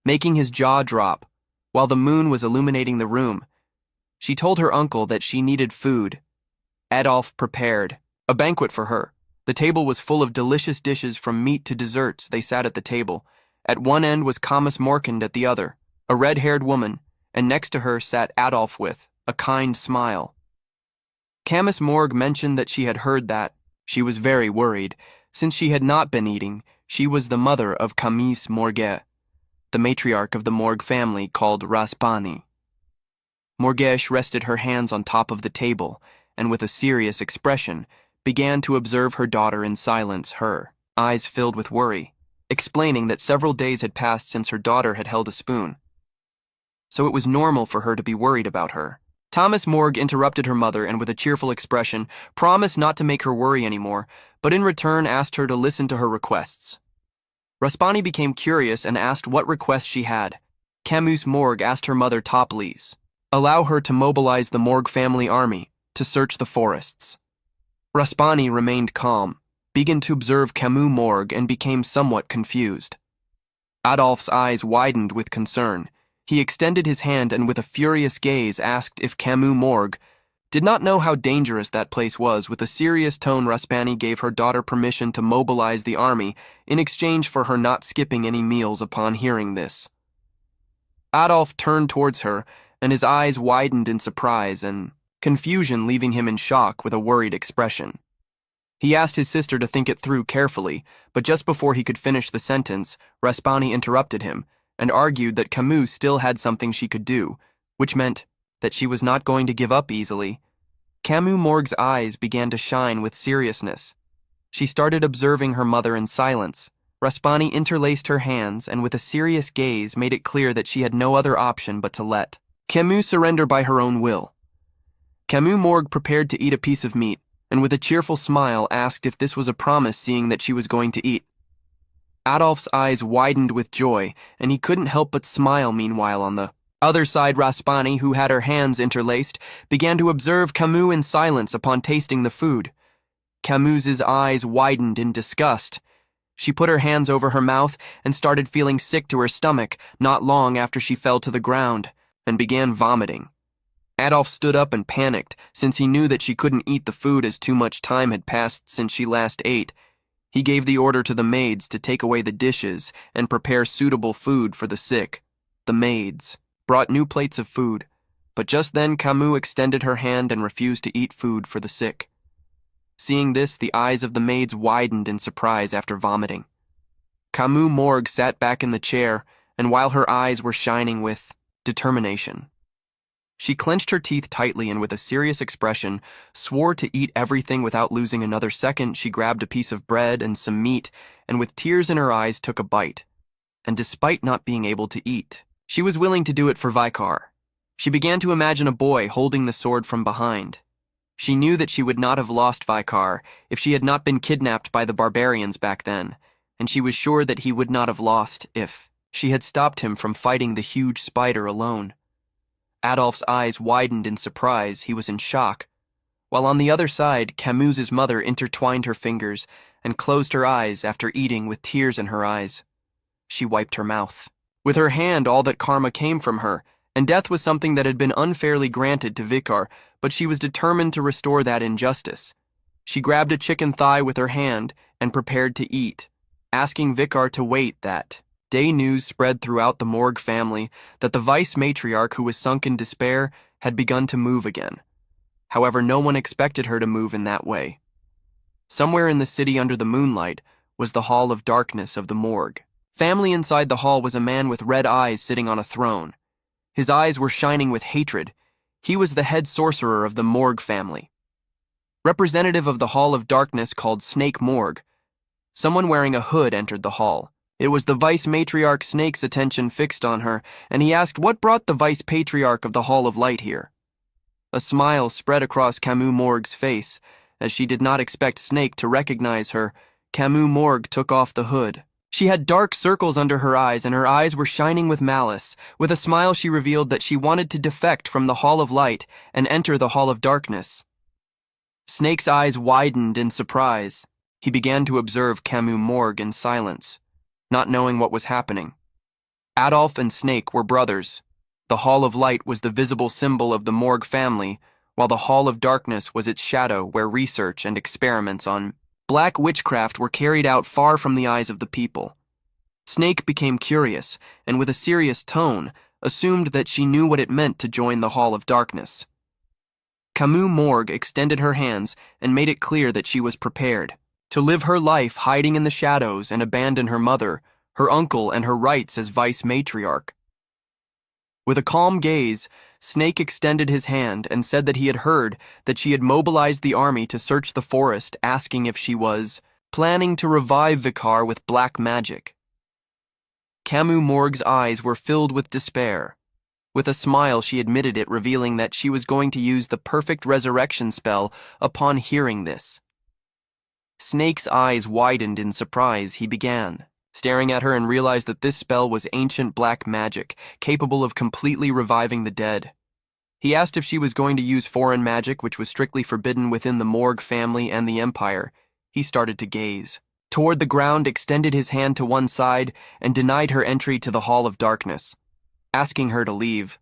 making his jaw drop, while the moon was illuminating the room. She told her uncle that she needed food. Adolf prepared a banquet for her. The table was full of delicious dishes from meat to desserts. They sat at the table. At one end was Camus Morkand, at the other, a red-haired woman, and next to her sat Adolf with a kind smile. Camus Morgue mentioned that she had heard that. She was very worried. Since she had not been eating, she was the mother of Camus Morgue, the matriarch of the Morgue family called Raspani. Morgesh rested her hands on top of the table and with a serious expression began to observe her daughter in silence, her eyes filled with worry, explaining that several days had passed since her daughter had held a spoon. So it was normal for her to be worried about her. Thomas Morg interrupted her mother and with a cheerful expression promised not to make her worry anymore, but in return asked her to listen to her requests. Raspani became curious and asked what request she had. Camus Morg asked her mother to please allow her to mobilize the Morg family army to search the forests. Raspani remained calm, began to observe Camus Morg and became somewhat confused. Adolf's eyes widened with concern. He extended his hand and with a furious gaze asked if Camus Morg did not know how dangerous that place was. With a serious tone, Raspani gave her daughter permission to mobilize the army in exchange for her not skipping any meals upon hearing this. Adolf turned towards her, and his eyes widened in surprise and confusion, leaving him in shock with a worried expression. He asked his sister to think it through carefully, but just before he could finish the sentence, Raspani interrupted him and argued that Camus still had something she could do, which meant that she was not going to give up easily. Camus Morg's eyes began to shine with seriousness. She started observing her mother in silence. Raspani interlaced her hands and with a serious gaze made it clear that she had no other option but to let Camus surrender by her own will. Camus Morg prepared to eat a piece of meat, and with a cheerful smile asked if this was a promise, seeing that she was going to eat. Adolf's eyes widened with joy, and he couldn't help but smile. Meanwhile, on the other side, Raspani, who had her hands interlaced, began to observe Camus in silence upon tasting the food. Camus's eyes widened in disgust. She put her hands over her mouth and started feeling sick to her stomach not long after she fell to the ground and began vomiting. Adolf stood up and panicked, since he knew that she couldn't eat the food as too much time had passed since she last ate. He gave the order to the maids to take away the dishes and prepare suitable food for the sick. The maids brought new plates of food, but just then Camus extended her hand and refused to eat food for the sick. Seeing this, the eyes of the maids widened in surprise after vomiting. Camus Morg sat back in the chair, and while her eyes were shining with determination, she clenched her teeth tightly and with a serious expression swore to eat everything without losing another second. She grabbed a piece of bread and some meat and with tears in her eyes took a bite. And despite not being able to eat, she was willing to do it for Vikar. She began to imagine a boy holding the sword from behind. She knew that she would not have lost Vikar if she had not been kidnapped by the barbarians back then, and she was sure that he would not have lost if she had stopped him from fighting the huge spider alone. Adolf's eyes widened in surprise. He was in shock. While on the other side, Camus's mother intertwined her fingers and closed her eyes after eating with tears in her eyes. She wiped her mouth. With her hand, all that karma came from her, and death was something that had been unfairly granted to Vikar, but she was determined to restore that injustice. She grabbed a chicken thigh with her hand and prepared to eat, asking Vikar to wait. That day news spread throughout the Morg family that the vice-matriarch, who was sunk in despair, had begun to move again. However, no one expected her to move in that way. Somewhere in the city under the moonlight was the Hall of Darkness of the Morg family. Inside the hall was a man with red eyes sitting on a throne. His eyes were shining with hatred. He was the head sorcerer of the Morg family. Representative of the Hall of Darkness called Snake Morg. Someone wearing a hood entered the hall. It was the vice-matriarch. Snake's attention fixed on her, and he asked what brought the vice-patriarch of the Hall of Light here. A smile spread across Camus Morg's face. As she did not expect Snake to recognize her, Camus Morg took off the hood. She had dark circles under her eyes, and her eyes were shining with malice. With a smile, she revealed that she wanted to defect from the Hall of Light and enter the Hall of Darkness. Snake's eyes widened in surprise. He began to observe Camus Morg in silence, not knowing what was happening. Adolf and Snake were brothers. The Hall of Light was the visible symbol of the Morg family, while the Hall of Darkness was its shadow, where research and experiments on black witchcraft were carried out far from the eyes of the people. Snake became curious, and with a serious tone, assumed that she knew what it meant to join the Hall of Darkness. Camus Morg extended her hands and made it clear that she was prepared to live her life hiding in the shadows and abandon her mother, her uncle, and her rights as vice-matriarch. With a calm gaze, Snake extended his hand and said that he had heard that she had mobilized the army to search the forest, asking if she was planning to revive Vicar with black magic. Camus Morgue's eyes were filled with despair. With a smile, she admitted it, revealing that she was going to use the perfect resurrection spell upon hearing this. Snake's eyes widened in surprise. He began staring at her and realized that this spell was ancient black magic, capable of completely reviving the dead. He asked if she was going to use foreign magic, which was strictly forbidden within the Morgue family and the Empire. He started to gaze toward the ground, extended his hand to one side, and denied her entry to the Hall of Darkness, asking her to leave.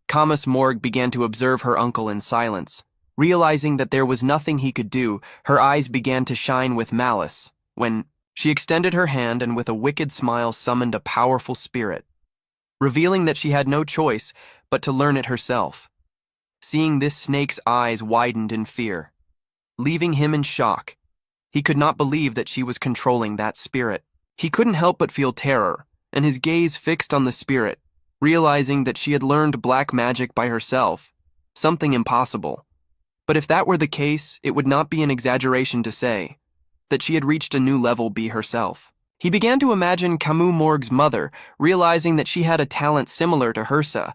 Camus Morgue began to observe her uncle in silence. Realizing that there was nothing he could do, her eyes began to shine with malice, when she extended her hand and with a wicked smile summoned a powerful spirit, revealing that she had no choice but to learn it herself. Seeing this, Snake's eyes widened in fear, leaving him in shock. He could not believe that she was controlling that spirit. He couldn't help but feel terror, and his gaze fixed on the spirit, realizing that she had learned black magic by herself, something impossible. But if that were the case, it would not be an exaggeration to say that she had reached a new level be herself. He began to imagine Camus Morgue's mother, realizing that she had a talent similar to Hersa,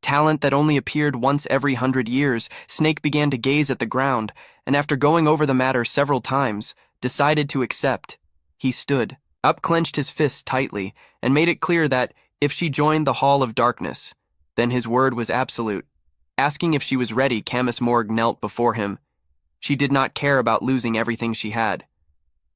talent that only appeared once every 100 years. Snake began to gaze at the ground, and after going over the matter several times, decided to accept. He stood up, clenched his fists tightly, and made it clear that if she joined the Hall of Darkness, then his word was absolute. Asking if she was ready, Camus Morgue knelt before him. She did not care about losing everything she had.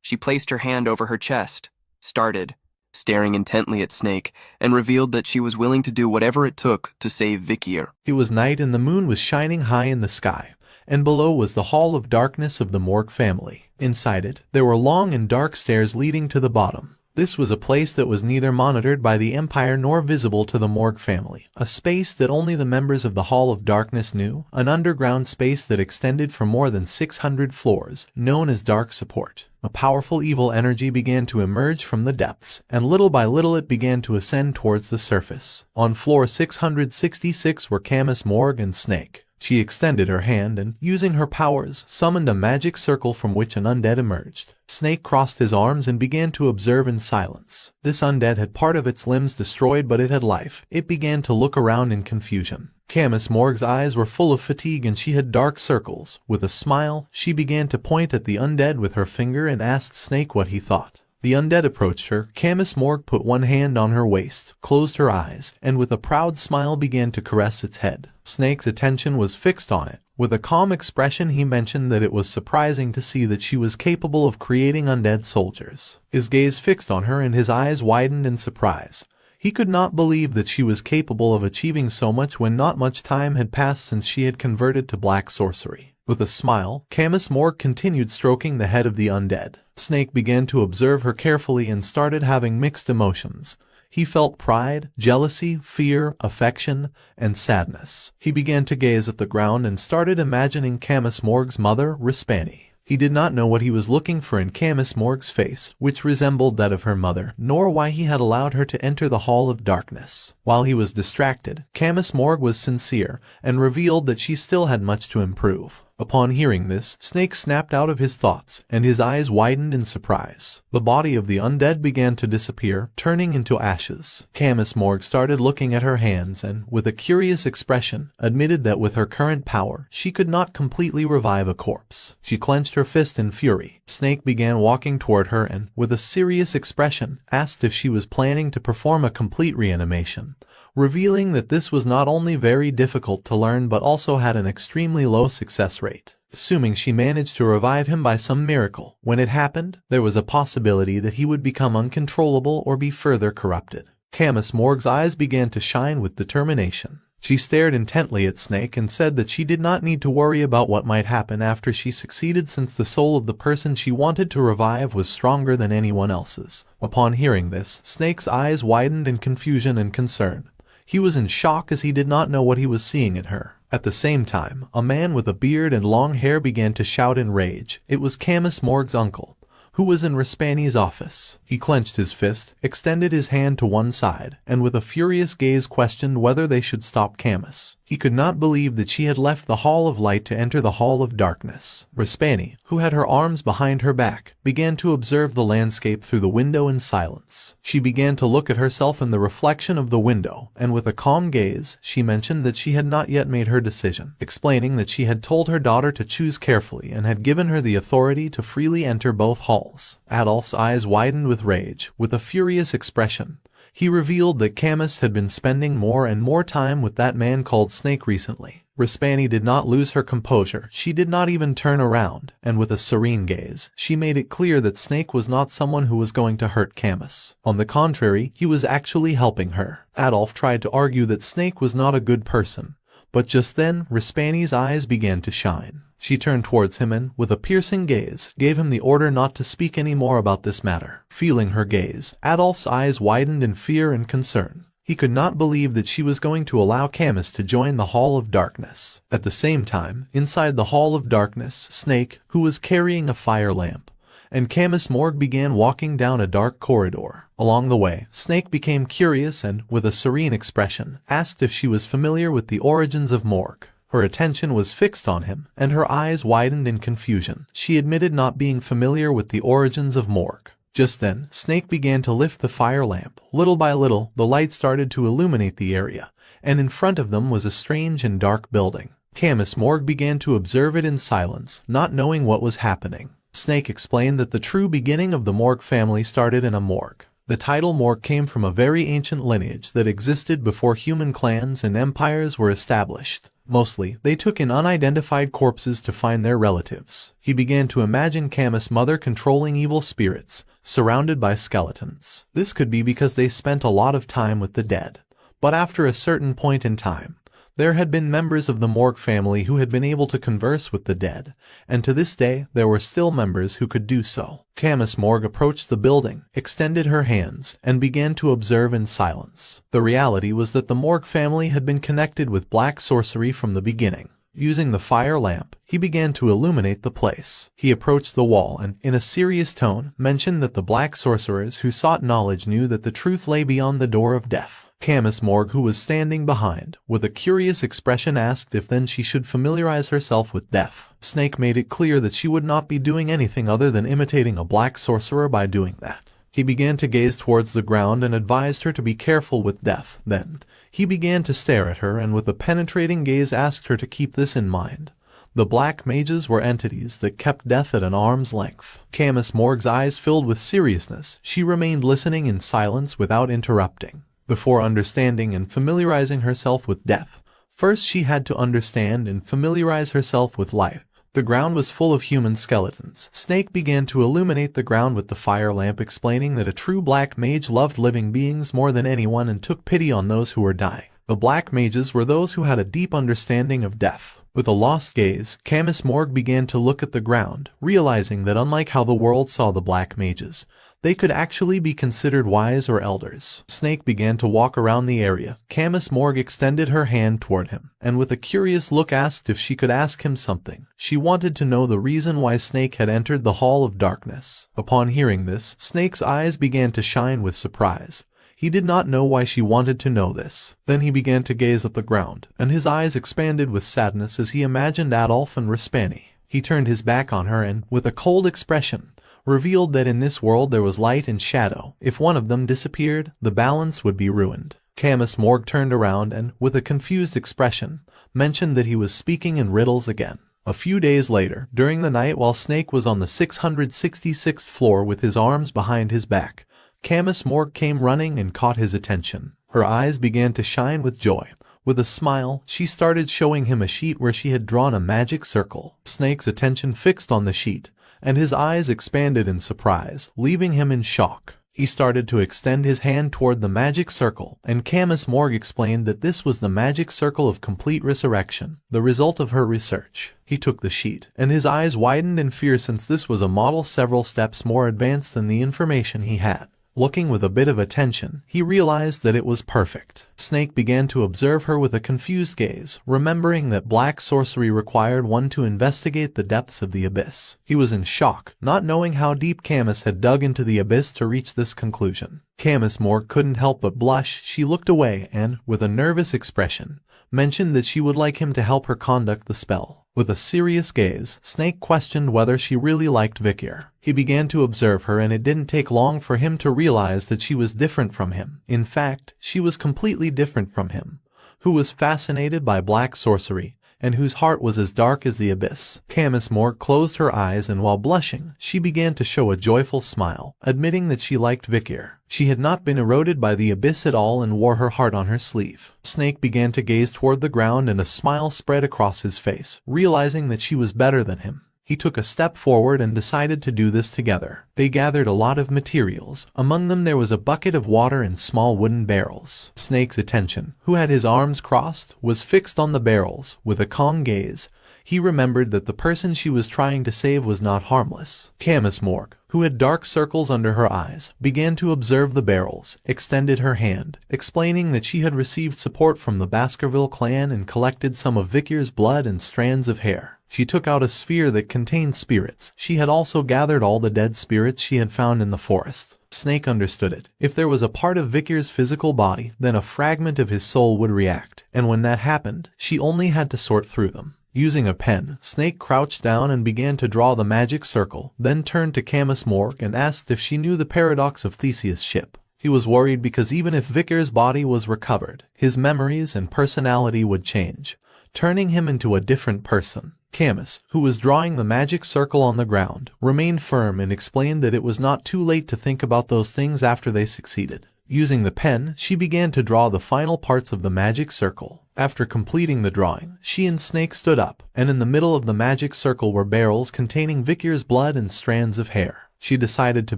She placed her hand over her chest, started staring intently at Snake, and revealed that she was willing to do whatever it took to save Vikier. It was night and the moon was shining high in the sky, and below was the Hall of Darkness of the Morgue family. Inside it, there were long and dark stairs leading to the bottom. This was a place that was neither monitored by the Empire nor visible to the Morgue family, a space that only the members of the Hall of Darkness knew, an underground space that extended for more than 600 floors, known as Dark Support. A powerful evil energy began to emerge from the depths, and little by little it began to ascend towards the surface. On floor 666 were Camus Morgue and Snake. She extended her hand and, using her powers, summoned a magic circle from which an undead emerged. Snake crossed his arms and began to observe in silence. This undead had part of its limbs destroyed, but it had life. It began to look around in confusion. Camus Morgue's eyes were full of fatigue and she had dark circles. With a smile, she began to point at the undead with her finger and asked Snake what he thought. The undead approached her. Camus Morgue put one hand on her waist, closed her eyes, and with a proud smile began to caress its head. Snake's attention was fixed on it. With a calm expression, he mentioned that it was surprising to see that she was capable of creating undead soldiers. His gaze fixed on her and his eyes widened in surprise. He could not believe that she was capable of achieving so much when not much time had passed since she had converted to black sorcery. With a smile, Camus Morgue continued stroking the head of the undead. Snake began to observe her carefully and started having mixed emotions. He felt pride, jealousy, fear, affection, and sadness. He began to gaze at the ground and started imagining Camus Morgue's mother, Rispani. He did not know what he was looking for in Camus Morgue's face, which resembled that of her mother, nor why he had allowed her to enter the Hall of Darkness. While he was distracted, Camus Morgue was sincere and revealed that she still had much to improve. Upon hearing this, Snake snapped out of his thoughts, and his eyes widened in surprise. The body of the undead began to disappear, turning into ashes. Camus Morgue started looking at her hands and, with a curious expression, admitted that with her current power, she could not completely revive a corpse. She clenched her fist in fury. Snake began walking toward her and, with a serious expression, asked if she was planning to perform a complete reanimation, revealing that this was not only very difficult to learn but also had an extremely low success rate. Assuming she managed to revive him by some miracle, when it happened, there was a possibility that he would become uncontrollable or be further corrupted. Camus Morgue's eyes began to shine with determination. She stared intently at Snake and said that she did not need to worry about what might happen after she succeeded, since the soul of the person she wanted to revive was stronger than anyone else's. Upon hearing this, Snake's eyes widened in confusion and concern. He was in shock as he did not know what he was seeing in her. At the same time, a man with a beard and long hair began to shout in rage. It was Camus Morgue's uncle, who was in Respani's office. He clenched his fist, extended his hand to one side, and with a furious gaze questioned whether they should stop Camus. He could not believe that she had left the Hall of Light to enter the Hall of Darkness. Respani, who had her arms behind her back, began to observe the landscape through the window in silence. She began to look at herself in the reflection of the window, and with a calm gaze, she mentioned that she had not yet made her decision, explaining that she had told her daughter to choose carefully and had given her the authority to freely enter both halls. Adolf's eyes widened with rage. With a furious expression, he revealed that Camus had been spending more and more time with that man called Snake recently. Respani did not lose her composure. She did not even turn around, and with a serene gaze, she made it clear that Snake was not someone who was going to hurt Camus. On the contrary, he was actually helping her. Adolf tried to argue that Snake was not a good person, but just then, Respani's eyes began to shine. She turned towards him and, with a piercing gaze, gave him the order not to speak any more about this matter. Feeling her gaze, Adolf's eyes widened in fear and concern. He could not believe that she was going to allow Camus to join the Hall of Darkness. At the same time, inside the Hall of Darkness, Snake, who was carrying a fire lamp, and Camus Morgue began walking down a dark corridor. Along the way, Snake became curious and, with a serene expression, asked if she was familiar with the origins of Morgue. Her attention was fixed on him, and her eyes widened in confusion. She admitted not being familiar with the origins of Morgue. Just then, Snake began to lift the fire lamp. Little by little, the light started to illuminate the area, and in front of them was a strange and dark building. Camus Morgue began to observe it in silence, not knowing what was happening. Snake explained that the true beginning of the Morgue family started in a morgue. The title Morgue came from a very ancient lineage that existed before human clans and empires were established. Mostly, they took in unidentified corpses to find their relatives. He began to imagine Camus' mother controlling evil spirits, surrounded by skeletons. This could be because they spent a lot of time with the dead. But after a certain point in time, there had been members of the Morgue family who had been able to converse with the dead, and to this day there were still members who could do so. Camus Morgue approached the building, extended her hands, and began to observe in silence. The reality was that the Morgue family had been connected with black sorcery from the beginning. Using the fire lamp, he began to illuminate the place. He approached the wall and, in a serious tone, mentioned that the black sorcerers who sought knowledge knew that the truth lay beyond the door of death. Camus Morgue, who was standing behind, with a curious expression asked if then she should familiarize herself with death. Snake made it clear that she would not be doing anything other than imitating a black sorcerer by doing that. He began to gaze towards the ground and advised her to be careful with death. Then, he began to stare at her and with a penetrating gaze asked her to keep this in mind. The black mages were entities that kept death at an arm's length. Camus Morgue's eyes filled with seriousness. She remained listening in silence without interrupting. Before understanding and familiarizing herself with death, first she had to understand and familiarize herself with life. The ground was full of human skeletons. Snake began to illuminate the ground with the fire lamp, explaining that a true black mage loved living beings more than anyone and took pity on those who were dying. The black mages were those who had a deep understanding of death. With a lost gaze, Camus Morgue began to look at the ground, realizing that unlike how the world saw the black mages, they could actually be considered wise or elders. Snake began to walk around the area. Camus Morgue extended her hand toward him, and with a curious look asked if she could ask him something. She wanted to know the reason why Snake had entered the Hall of Darkness. Upon hearing this, Snake's eyes began to shine with surprise. He did not know why she wanted to know this. Then he began to gaze at the ground, and his eyes expanded with sadness as he imagined Adolf and Respani. He turned his back on her and, with a cold expression, revealed that in this world there was light and shadow. If one of them disappeared, the balance would be ruined. Camus Morgue turned around and, with a confused expression, mentioned that he was speaking in riddles again. A few days later, during the night while Snake was on the 666th floor with his arms behind his back, Camus Morgue came running and caught his attention. Her eyes began to shine with joy. With a smile, she started showing him a sheet where she had drawn a magic circle. Snake's attention fixed on the sheet, and his eyes expanded in surprise, leaving him in shock. He started to extend his hand toward the magic circle, and Camus Morgue explained that this was the magic circle of complete resurrection, the result of her research. He took the sheet, and his eyes widened in fear since this was a model several steps more advanced than the information he had. Looking with a bit of attention, he realized that it was perfect. Snake began to observe her with a confused gaze, remembering that black sorcery required one to investigate the depths of the abyss. He was in shock, not knowing how deep Camus had dug into the abyss to reach this conclusion. Camus Morgue couldn't help but blush. She looked away and, with a nervous expression, mentioned that she would like him to help her conduct the spell. With a serious gaze, Snake questioned whether she really liked Vikir. He began to observe her, and it didn't take long for him to realize that she was different from him. In fact, she was completely different from him, who was fascinated by black sorcery, and whose heart was as dark as the abyss. Camus Morgue closed her eyes, and while blushing, she began to show a joyful smile, admitting that she liked Vikir. She had not been eroded by the abyss at all and wore her heart on her sleeve. Snake began to gaze toward the ground, and a smile spread across his face, realizing that she was better than him. He took a step forward and decided to do this together. They gathered a lot of materials. Among them there was a bucket of water and small wooden barrels. Snake's attention, who had his arms crossed, was fixed on the barrels. With a calm gaze, he remembered that the person she was trying to save was not harmless. Camus Morgue, who had dark circles under her eyes, began to observe the barrels, extended her hand, explaining that she had received support from the Baskerville clan and collected some of Vikir's blood and strands of hair. She took out a sphere that contained spirits. She had also gathered all the dead spirits she had found in the forest. Snake understood it. If there was a part of Vikir's physical body, then a fragment of his soul would react, and when that happened, she only had to sort through them. Using a pen, Snake crouched down and began to draw the magic circle, then turned to Camus Morgue and asked if she knew the paradox of Theseus' ship. He was worried because even if Vikir's body was recovered, his memories and personality would change, turning him into a different person. Camus, who was drawing the magic circle on the ground, remained firm and explained that it was not too late to think about those things after they succeeded. Using the pen, she began to draw the final parts of the magic circle. After completing the drawing, she and Snake stood up, and in the middle of the magic circle were barrels containing Vikir's blood and strands of hair. She decided to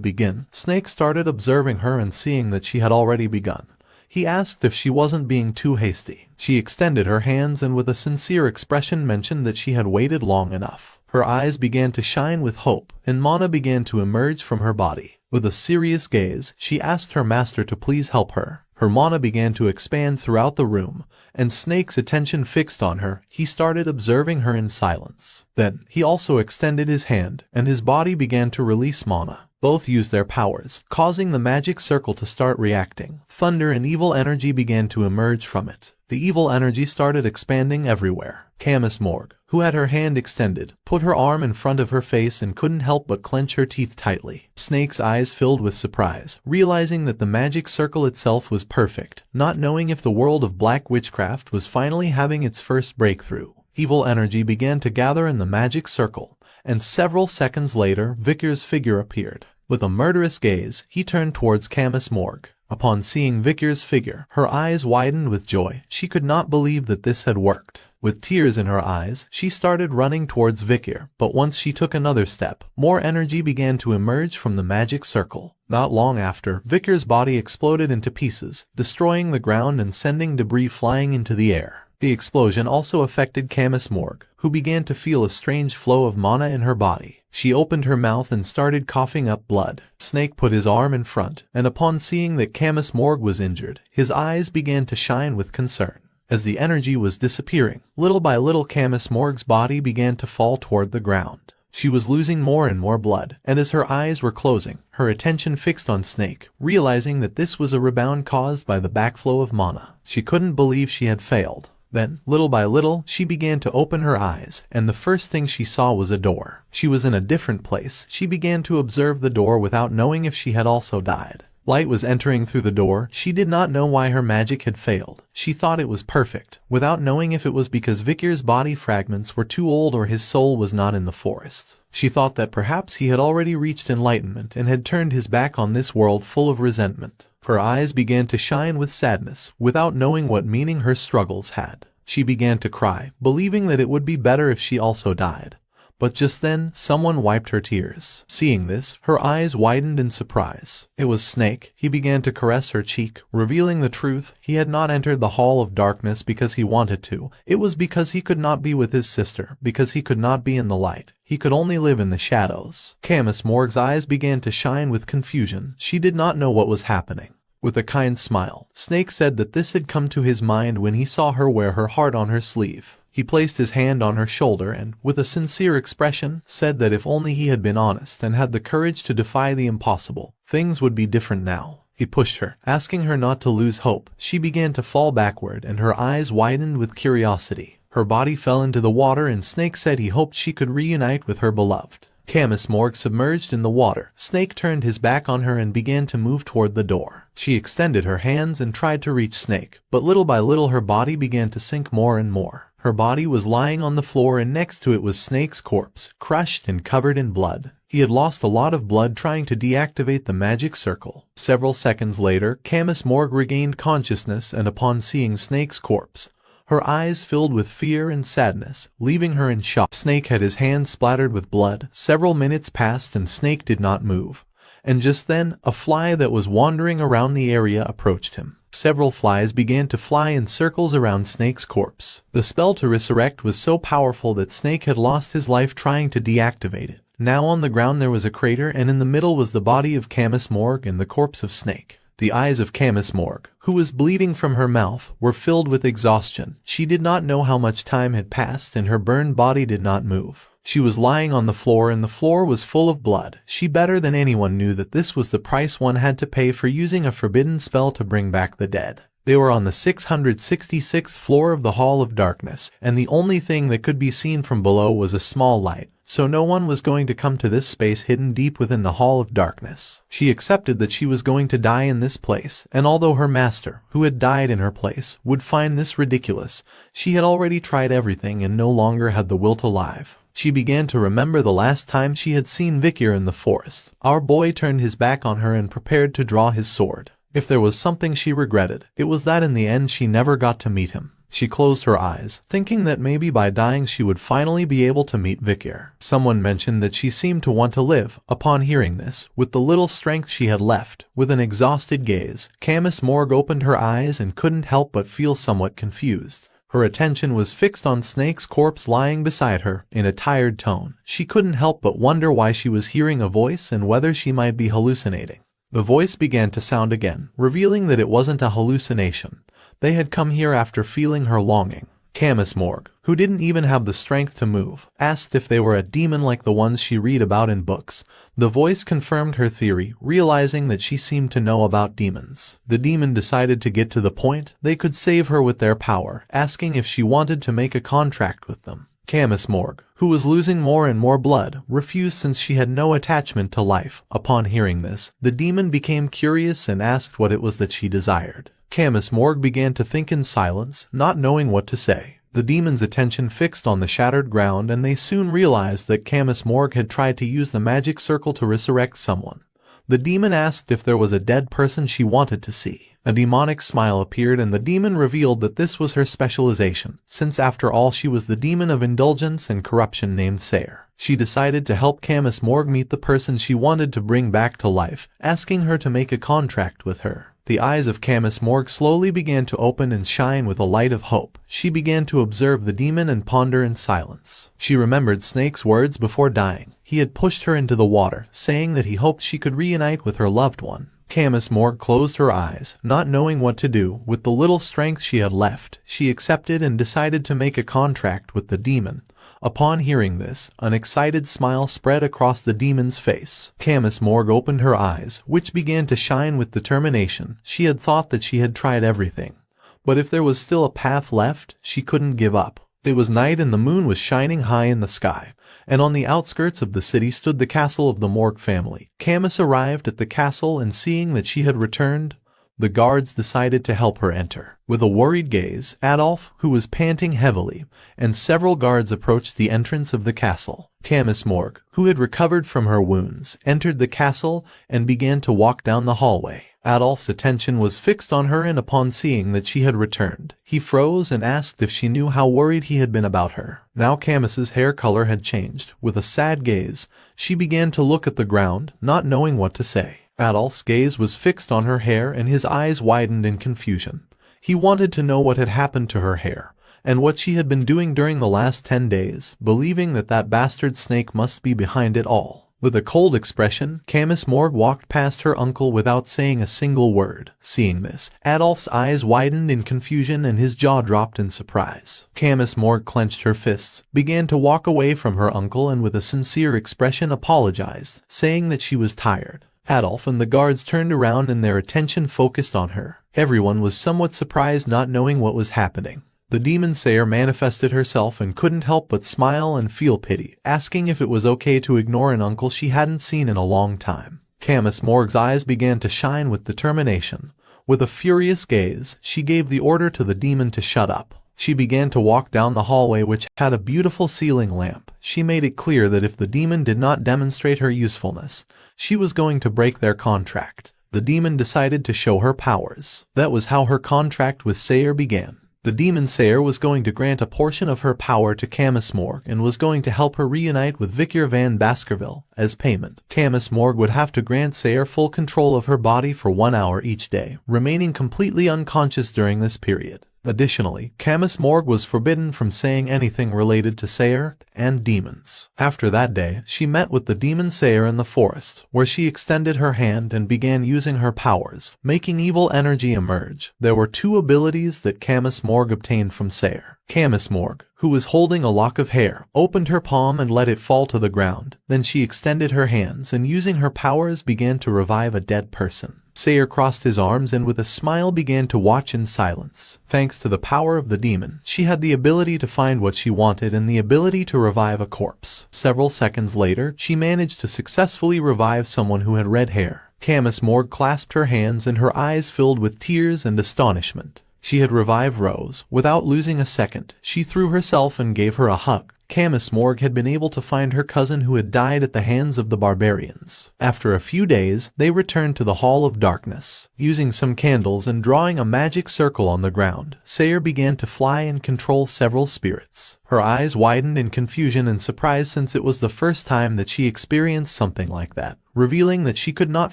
begin. Snake started observing her, and seeing that she had already begun, he asked if she wasn't being too hasty. She extended her hands and with a sincere expression mentioned that she had waited long enough. Her eyes began to shine with hope, and mana began to emerge from her body. With a serious gaze, she asked her master to please help her. Her mana began to expand throughout the room, and Snake's attention fixed on her. He started observing her in silence. Then, he also extended his hand, and his body began to release mana. Both used their powers, causing the magic circle to start reacting. Thunder and evil energy began to emerge from it. The evil energy started expanding everywhere. Camus Morgue, who had her hand extended, put her arm in front of her face and couldn't help but clench her teeth tightly. Snake's eyes filled with surprise, realizing that the magic circle itself was perfect, not knowing if the world of black witchcraft was finally having its first breakthrough. Evil energy began to gather in the magic circle, and several seconds later, Vikir's figure appeared. With a murderous gaze, he turned towards Camus Morgue. Upon seeing Vikir's figure, her eyes widened with joy. She could not believe that this had worked. With tears in her eyes, she started running towards Vikir, but once she took another step, more energy began to emerge from the magic circle. Not long after, Vikir's body exploded into pieces, destroying the ground and sending debris flying into the air. The explosion also affected Camus Morgue, who began to feel a strange flow of mana in her body. She opened her mouth and started coughing up blood. Snake put his arm in front, and upon seeing that Camus Morgue was injured, his eyes began to shine with concern. As the energy was disappearing, little by little Camus Morgue's body began to fall toward the ground. She was losing more and more blood, and as her eyes were closing, her attention fixed on Snake, realizing that this was a rebound caused by the backflow of mana. She couldn't believe she had failed. Then, little by little, she began to open her eyes, and the first thing she saw was a door. She was in a different place. She began to observe the door without knowing if she had also died. Light was entering through the door. She did not know why her magic had failed. She thought it was perfect, without knowing if it was because Vikir's body fragments were too old or his soul was not in the forest. She thought that perhaps he had already reached enlightenment and had turned his back on this world full of resentment. Her eyes began to shine with sadness, without knowing what meaning her struggles had. She began to cry, believing that it would be better if she also died. But just then, someone wiped her tears. Seeing this, her eyes widened in surprise. It was Snake. He began to caress her cheek, revealing the truth. He had not entered the Hall of Darkness because he wanted to. It was because he could not be with his sister, because he could not be in the light. He could only live in the shadows. Camus Morg's eyes began to shine with confusion. She did not know what was happening. With a kind smile, Snake said that this had come to his mind when he saw her wear her heart on her sleeve. He placed his hand on her shoulder and, with a sincere expression, said that if only he had been honest and had the courage to defy the impossible, things would be different now. He pushed her, asking her not to lose hope. She began to fall backward and her eyes widened with curiosity. Her body fell into the water and Snake said he hoped she could reunite with her beloved. Camus Morg submerged in the water. Snake turned his back on her and began to move toward the door. She extended her hands and tried to reach Snake, but little by little her body began to sink more and more. Her body was lying on the floor and next to it was Snake's corpse, crushed and covered in blood. He had lost a lot of blood trying to deactivate the magic circle. Several seconds later, Camus Morg regained consciousness and upon seeing Snake's corpse, her eyes filled with fear and sadness, leaving her in shock. Snake had his hands splattered with blood. Several minutes passed and Snake did not move. And just then, a fly that was wandering around the area approached him. Several flies began to fly in circles around Snake's corpse. The spell to resurrect was so powerful that Snake had lost his life trying to deactivate it. Now on the ground there was a crater and in the middle was the body of Camus Morg and the corpse of Snake. The eyes of Camus Morg, who was bleeding from her mouth, were filled with exhaustion. She did not know how much time had passed and her burned body did not move. She was lying on the floor and the floor was full of blood. She better than anyone knew that this was the price one had to pay for using a forbidden spell to bring back the dead. They were on the 666th floor of the Hall of Darkness, and the only thing that could be seen from below was a small light. So no one was going to come to this space hidden deep within the Hall of Darkness. She accepted that she was going to die in this place, and although her master, who had died in her place, would find this ridiculous, she had already tried everything and no longer had the will to live. She began to remember the last time she had seen Vikir in the forest. Our boy turned his back on her and prepared to draw his sword. If there was something she regretted, it was that in the end she never got to meet him. She closed her eyes, thinking that maybe by dying she would finally be able to meet Vikir. Someone mentioned that she seemed to want to live. Upon hearing this, with the little strength she had left, with an exhausted gaze, Camus Morg opened her eyes and couldn't help but feel somewhat confused. Her attention was fixed on Snake's corpse lying beside her. In a tired tone, she couldn't help but wonder why she was hearing a voice and whether she might be hallucinating. The voice began to sound again, revealing that it wasn't a hallucination. They had come here after feeling her longing. Camus Morg, who didn't even have the strength to move, asked if they were a demon like the ones she read about in books. The voice confirmed her theory, realizing that she seemed to know about demons. The demon decided to get to the point. They could save her with their power, asking if she wanted to make a contract with them. Camus Morg, who was losing more and more blood, refused since she had no attachment to life. Upon hearing this, the demon became curious and asked what it was that she desired. Camus Morg began to think in silence, not knowing what to say. The demon's attention fixed on the shattered ground and they soon realized that Camus Morg had tried to use the magic circle to resurrect someone. The demon asked if there was a dead person she wanted to see. A demonic smile appeared and the demon revealed that this was her specialization, since after all she was the demon of indulgence and corruption named Sayer. She decided to help Camus Morg meet the person she wanted to bring back to life, asking her to make a contract with her. The eyes of Camus Morg slowly began to open and shine with a light of hope. She began to observe the demon and ponder in silence. She remembered Snake's words before dying. He had pushed her into the water, saying that he hoped she could reunite with her loved one. Camus Morg closed her eyes, not knowing what to do. With the little strength she had left, she accepted and decided to make a contract with the demon. Upon hearing this, an excited smile spread across the demon's face. Camus Morg opened her eyes, which began to shine with determination. She had thought that she had tried everything. But if there was still a path left, she couldn't give up. It was night and the moon was shining high in the sky, and on the outskirts of the city stood the castle of the Morg family. Camus arrived at the castle and seeing that she had returned, the guards decided to help her enter. With a worried gaze, Adolf, who was panting heavily, and several guards approached the entrance of the castle. Camus Morgue, who had recovered from her wounds, entered the castle and began to walk down the hallway. Adolf's attention was fixed on her, and upon seeing that she had returned, he froze and asked if she knew how worried he had been about her. Now Camus's hair color had changed. With a sad gaze, she began to look at the ground, not knowing what to say. Adolf's gaze was fixed on her hair and his eyes widened in confusion. He wanted to know what had happened to her hair, and what she had been doing during the last 10 days, believing that that bastard snake must be behind it all. With a cold expression, Camus Morgue walked past her uncle without saying a single word. Seeing this, Adolf's eyes widened in confusion and his jaw dropped in surprise. Camus Morgue clenched her fists, began to walk away from her uncle, and with a sincere expression apologized, saying that she was tired. Adolf and the guards turned around and their attention focused on her. Everyone was somewhat surprised, not knowing what was happening. The demon sayer manifested herself and couldn't help but smile and feel pity, asking if it was okay to ignore an uncle she hadn't seen in a long time. Camus Morgue's eyes began to shine with determination. With a furious gaze, she gave the order to the demon to shut up. She began to walk down the hallway, which had a beautiful ceiling lamp. She made it clear that if the demon did not demonstrate her usefulness, she was going to break their contract. The demon decided to show her powers. That was how her contract with Sayer began. The demon sayer was going to grant a portion of her power to Camus Morgue and was going to help her reunite with Vicar van Baskerville. As payment, Camus Morgue would have to grant Sayer full control of her body for 1 hour each day, remaining completely unconscious during this period. Additionally, Camus Morgue was forbidden from saying anything related to Sayer and demons. After that day, she met with the demon Sayer in the forest, where she extended her hand and began using her powers, making evil energy emerge. There were 2 abilities that Camus Morgue obtained from Sayer. Camus Morgue, who was holding a lock of hair, opened her palm and let it fall to the ground. Then she extended her hands and using her powers began to revive a dead person. Sayer crossed his arms and with a smile began to watch in silence. Thanks to the power of the demon, she had the ability to find what she wanted and the ability to revive a corpse. Several seconds later, she managed to successfully revive someone who had red hair. Camus Morgue clasped her hands and her eyes filled with tears and astonishment. She had revived Rose. Without losing a second, she threw herself and gave her a hug. Camus Morgue had been able to find her cousin who had died at the hands of the barbarians. After a few days, they returned to the Hall of Darkness. Using some candles and drawing a magic circle on the ground, Sayer began to fly and control several spirits. Her eyes widened in confusion and surprise since it was the first time that she experienced something like that, revealing that she could not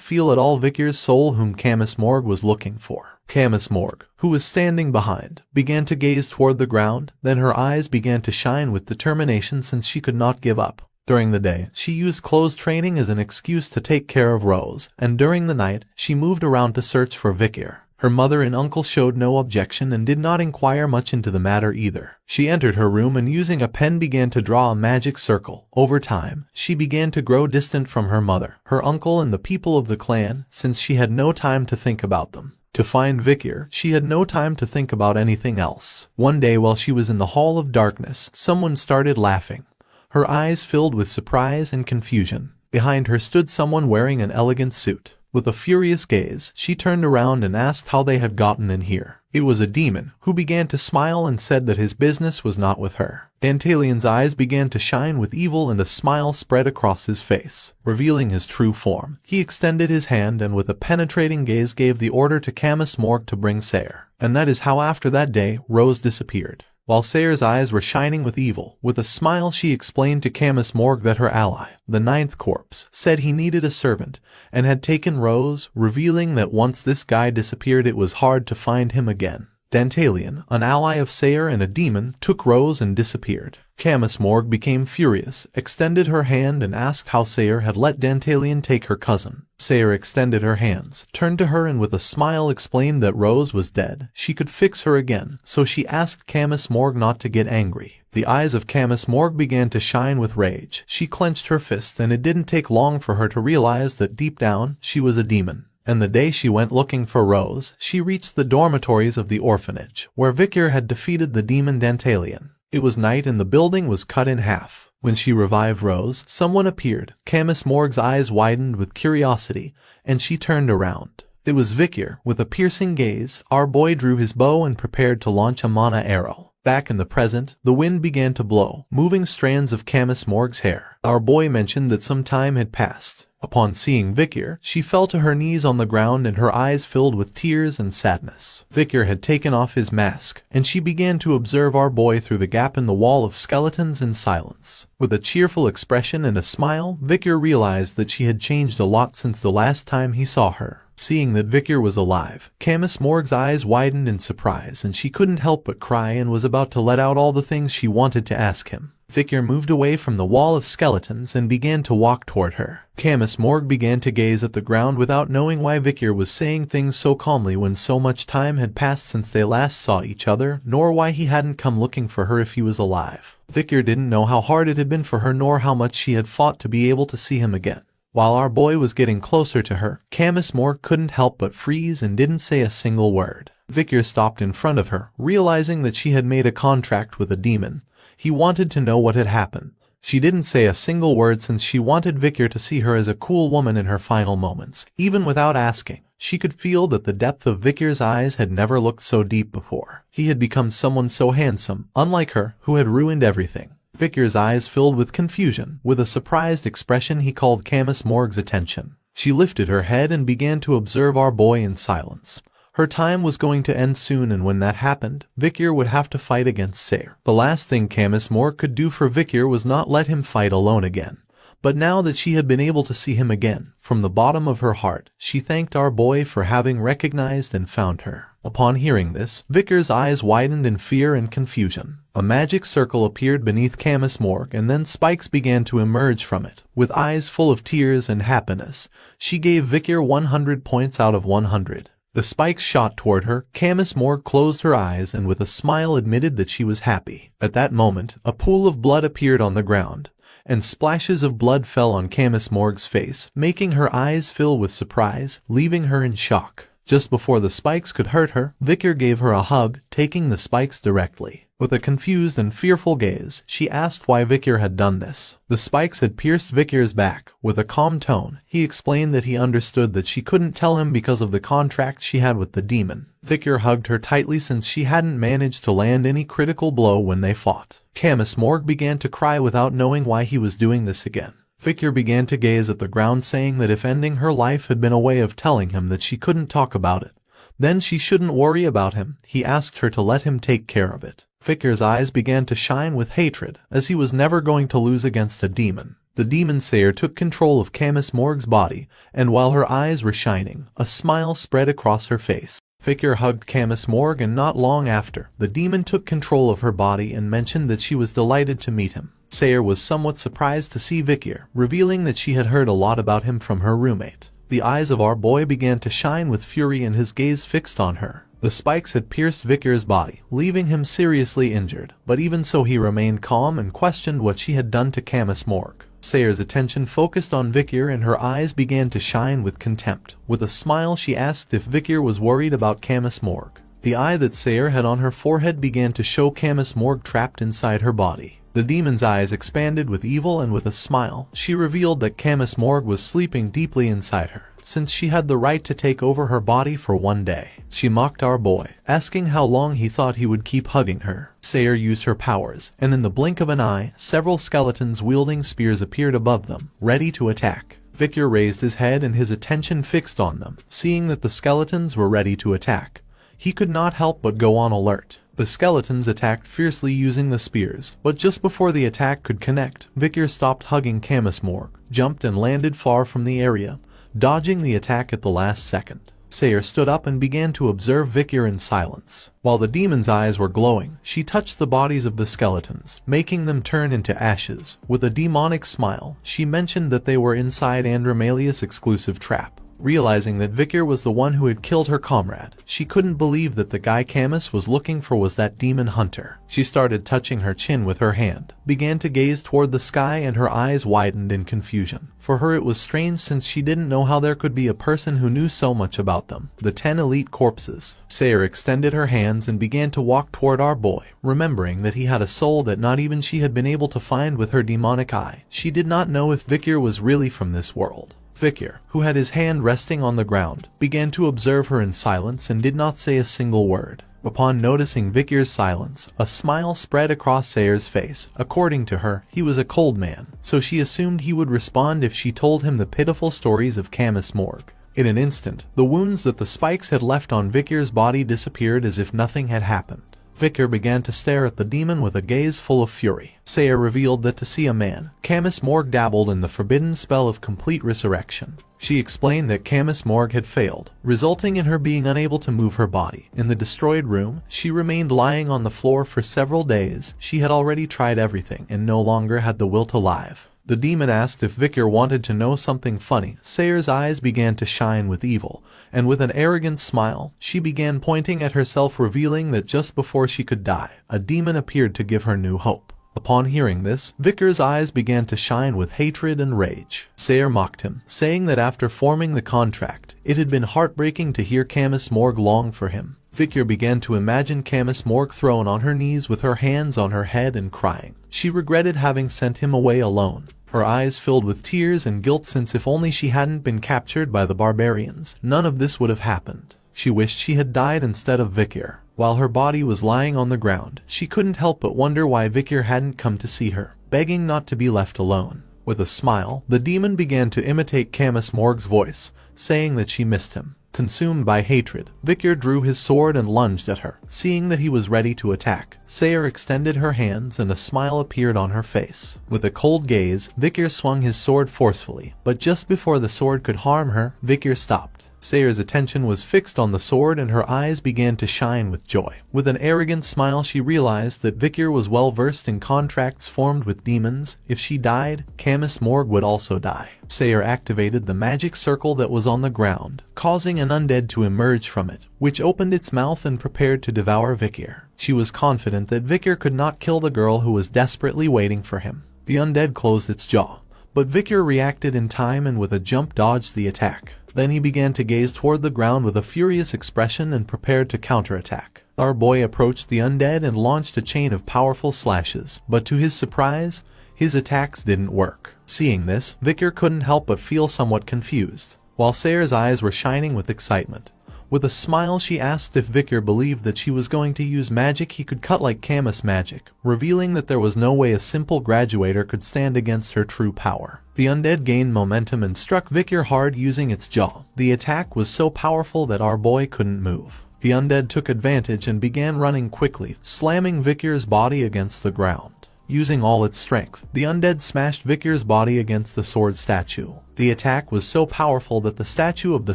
feel at all Vicar's soul whom Camus Morgue was looking for. Camus Morgue, who was standing behind, began to gaze toward the ground, then her eyes began to shine with determination since she could not give up. During the day, she used clothes training as an excuse to take care of Rose, and during the night, she moved around to search for Vicar. Her mother and uncle showed no objection and did not inquire much into the matter either. She entered her room and using a pen began to draw a magic circle. Over time, she began to grow distant from her mother, her uncle and the people of the clan, since she had no time to think about them. To find Vicar, she had no time to think about anything else. One day while she was in the Hall of Darkness, someone started laughing. Her eyes filled with surprise and confusion. Behind her stood someone wearing an elegant suit. With a furious gaze, she turned around and asked how they had gotten in here. It was a demon, who began to smile and said that his business was not with her. Dantalion's eyes began to shine with evil and a smile spread across his face, revealing his true form. He extended his hand and with a penetrating gaze gave the order to Camus Morgue to bring Sayer. And that is how after that day, Rose disappeared. While Sayer's eyes were shining with evil, with a smile she explained to Camus Morgue that her ally, the 9th Corpse, said he needed a servant, and had taken Rose, revealing that once this guy disappeared it was hard to find him again. Dantalion, an ally of Sayer and a demon, took Rose and disappeared. Camus Morgue became furious, extended her hand and asked how Sayer had let Dantalion take her cousin. Sayer extended her hands, turned to her and with a smile explained that Rose was dead. She could fix her again, so she asked Camus Morgue not to get angry. The eyes of Camus Morgue began to shine with rage. She clenched her fist and it didn't take long for her to realize that deep down, she was a demon. And the day she went looking for Rose, she reached the dormitories of the orphanage, where Vicar had defeated the demon Dantalion. It was night and the building was cut in half. When she revived Rose, someone appeared. Camus Morgue's eyes widened with curiosity, and she turned around. It was Vikir. With a piercing gaze, our boy drew his bow and prepared to launch a mana arrow. Back in the present, the wind began to blow, moving strands of Camus Morg's hair. Our boy mentioned that some time had passed. Upon seeing Vikir, she fell to her knees on the ground and her eyes filled with tears and sadness. Vikir had taken off his mask, and she began to observe our boy through the gap in the wall of skeletons in silence. With a cheerful expression and a smile, Vikir realized that she had changed a lot since the last time he saw her. Seeing that Vikir was alive, Camus Morg's eyes widened in surprise and she couldn't help but cry and was about to let out all the things she wanted to ask him. Vikir moved away from the wall of skeletons and began to walk toward her. Camus Morg began to gaze at the ground without knowing why Vikir was saying things so calmly when so much time had passed since they last saw each other, nor why he hadn't come looking for her if he was alive. Vikir didn't know how hard it had been for her nor how much she had fought to be able to see him again. While our boy was getting closer to her, Camus Morg couldn't help but freeze and didn't say a single word. Vikir stopped in front of her, realizing that she had made a contract with a demon. He wanted to know what had happened. She didn't say a single word since she wanted Vikir to see her as a cool woman in her final moments. Even without asking, she could feel that the depth of Vikir's eyes had never looked so deep before. He had become someone so handsome, unlike her, who had ruined everything. Vikir's eyes filled with confusion. With a surprised expression he called Camus Morg's attention. She lifted her head and began to observe our boy in silence. Her time was going to end soon and when that happened, Vikir would have to fight against Sayer. The last thing Camus Morg could do for Vikir was not let him fight alone again. But now that she had been able to see him again, from the bottom of her heart, she thanked our boy for having recognized and found her. Upon hearing this, Vikir's eyes widened in fear and confusion. A magic circle appeared beneath Camus Morg and then spikes began to emerge from it. With eyes full of tears and happiness, she gave Vikir 100 points out of 100. The spikes shot toward her. Camus Morg closed her eyes and with a smile admitted that she was happy. At that moment, a pool of blood appeared on the ground, and splashes of blood fell on Camus Morg's face, making her eyes fill with surprise, leaving her in shock. Just before the spikes could hurt her, Vikir gave her a hug, taking the spikes directly. With a confused and fearful gaze, she asked why Vikir had done this. The spikes had pierced Vikir's back. With a calm tone, he explained that he understood that she couldn't tell him because of the contract she had with the demon. Vikir hugged her tightly since she hadn't managed to land any critical blow when they fought. Camus Morg began to cry without knowing why he was doing this again. Vikir began to gaze at the ground saying that if ending her life had been a way of telling him that she couldn't talk about it, then she shouldn't worry about him. He asked her to let him take care of it. Vikir's eyes began to shine with hatred, as he was never going to lose against a demon. The demon Sayer took control of Camus Morg's body, and while her eyes were shining, a smile spread across her face. Vikir hugged Camus Morg and not long after, the demon took control of her body and mentioned that she was delighted to meet him. Sayer was somewhat surprised to see Vikir, revealing that she had heard a lot about him from her roommate. The eyes of our boy began to shine with fury and his gaze fixed on her. The spikes had pierced Vikir's body, leaving him seriously injured, but even so he remained calm and questioned what she had done to Camus Morg. Sayer's attention focused on Vikir and her eyes began to shine with contempt. With a smile she asked if Vikir was worried about Camus Morg. The eye that Sayer had on her forehead began to show Camus Morg trapped inside her body. The demon's eyes expanded with evil and with a smile, she revealed that Camus Morg was sleeping deeply inside her, since she had the right to take over her body for one day. She mocked our boy, asking how long he thought he would keep hugging her. Sayer used her powers, and in the blink of an eye, several skeletons wielding spears appeared above them, ready to attack. Vikir raised his head and his attention fixed on them. Seeing that the skeletons were ready to attack, he could not help but go on alert. The skeletons attacked fiercely using the spears, but just before the attack could connect, Vikir stopped hugging Camus Morg, jumped and landed far from the area, dodging the attack at the last second. Sayer stood up and began to observe Vikir in silence. While the demon's eyes were glowing, she touched the bodies of the skeletons, making them turn into ashes. With a demonic smile, she mentioned that they were inside Andromalia's exclusive trap. Realizing that Vikir was the one who had killed her comrade, she couldn't believe that the guy Camus was looking for was that demon hunter. She started touching her chin with her hand, began to gaze toward the sky, and her eyes widened in confusion. For her it was strange since she didn't know how there could be a person who knew so much about them. The 10 elite corpses. Sayer extended her hands and began to walk toward our boy, remembering that he had a soul that not even she had been able to find with her demonic eye. She did not know if Vikir was really from this world. Vikir, who had his hand resting on the ground, began to observe her in silence and did not say a single word. Upon noticing Vikir's silence, a smile spread across Sayer's face. According to her, he was a cold man, so she assumed he would respond if she told him the pitiful stories of Camus Morgue. In an instant, the wounds that the spikes had left on Vikir's body disappeared as if nothing had happened. Vikir began to stare at the demon with a gaze full of fury. Sayer revealed that to see a man, Camus Morgue dabbled in the forbidden spell of complete resurrection. She explained that Camus Morgue had failed, resulting in her being unable to move her body. In the destroyed room, she remained lying on the floor for several days. She had already tried everything and no longer had the will to live. The demon asked if Vikir wanted to know something funny. Sayer's eyes began to shine with evil, and with an arrogant smile, she began pointing at herself, revealing that just before she could die, a demon appeared to give her new hope. Upon hearing this, Vikir's eyes began to shine with hatred and rage. Sayer mocked him, saying that after forming the contract, it had been heartbreaking to hear Camus Morgue long for him. Vikir began to imagine Camus Morgue thrown on her knees with her hands on her head and crying. She regretted having sent him away alone. Her eyes filled with tears and guilt, since if only she hadn't been captured by the barbarians, none of this would have happened. She wished she had died instead of Vikir. While her body was lying on the ground, she couldn't help but wonder why Vikir hadn't come to see her, begging not to be left alone. With a smile, the demon began to imitate Camus Morgue's voice, saying that she missed him. Consumed by hatred, Vikir drew his sword and lunged at her. Seeing that he was ready to attack, Sayer extended her hands and a smile appeared on her face. With a cold gaze, Vikir swung his sword forcefully, but just before the sword could harm her, Vikir stopped. Sayer's attention was fixed on the sword and her eyes began to shine with joy. With an arrogant smile, she realized that Vikir was well versed in contracts formed with demons. If she died, Camus Morgue would also die. Sayer activated the magic circle that was on the ground, causing an undead to emerge from it, which opened its mouth and prepared to devour Vikir. She was confident that Vikir could not kill the girl who was desperately waiting for him. The undead closed its jaw, but Vikir reacted in time and with a jump dodged the attack. Then he began to gaze toward the ground with a furious expression and prepared to counterattack. Our boy approached the undead and launched a chain of powerful slashes, but to his surprise, his attacks didn't work. Seeing this, Vikir couldn't help but feel somewhat confused, while Sayer's eyes were shining with excitement. With a smile, she asked if Vikir believed that she was going to use magic he could cut like Camus magic, revealing that there was no way a simple graduator could stand against her true power. The undead gained momentum and struck Vikir hard using its jaw. The attack was so powerful that our boy couldn't move. The undead took advantage and began running quickly, slamming Vikir's body against the ground. Using all its strength, the undead smashed Vikir's body against the sword statue. The attack was so powerful that the statue of the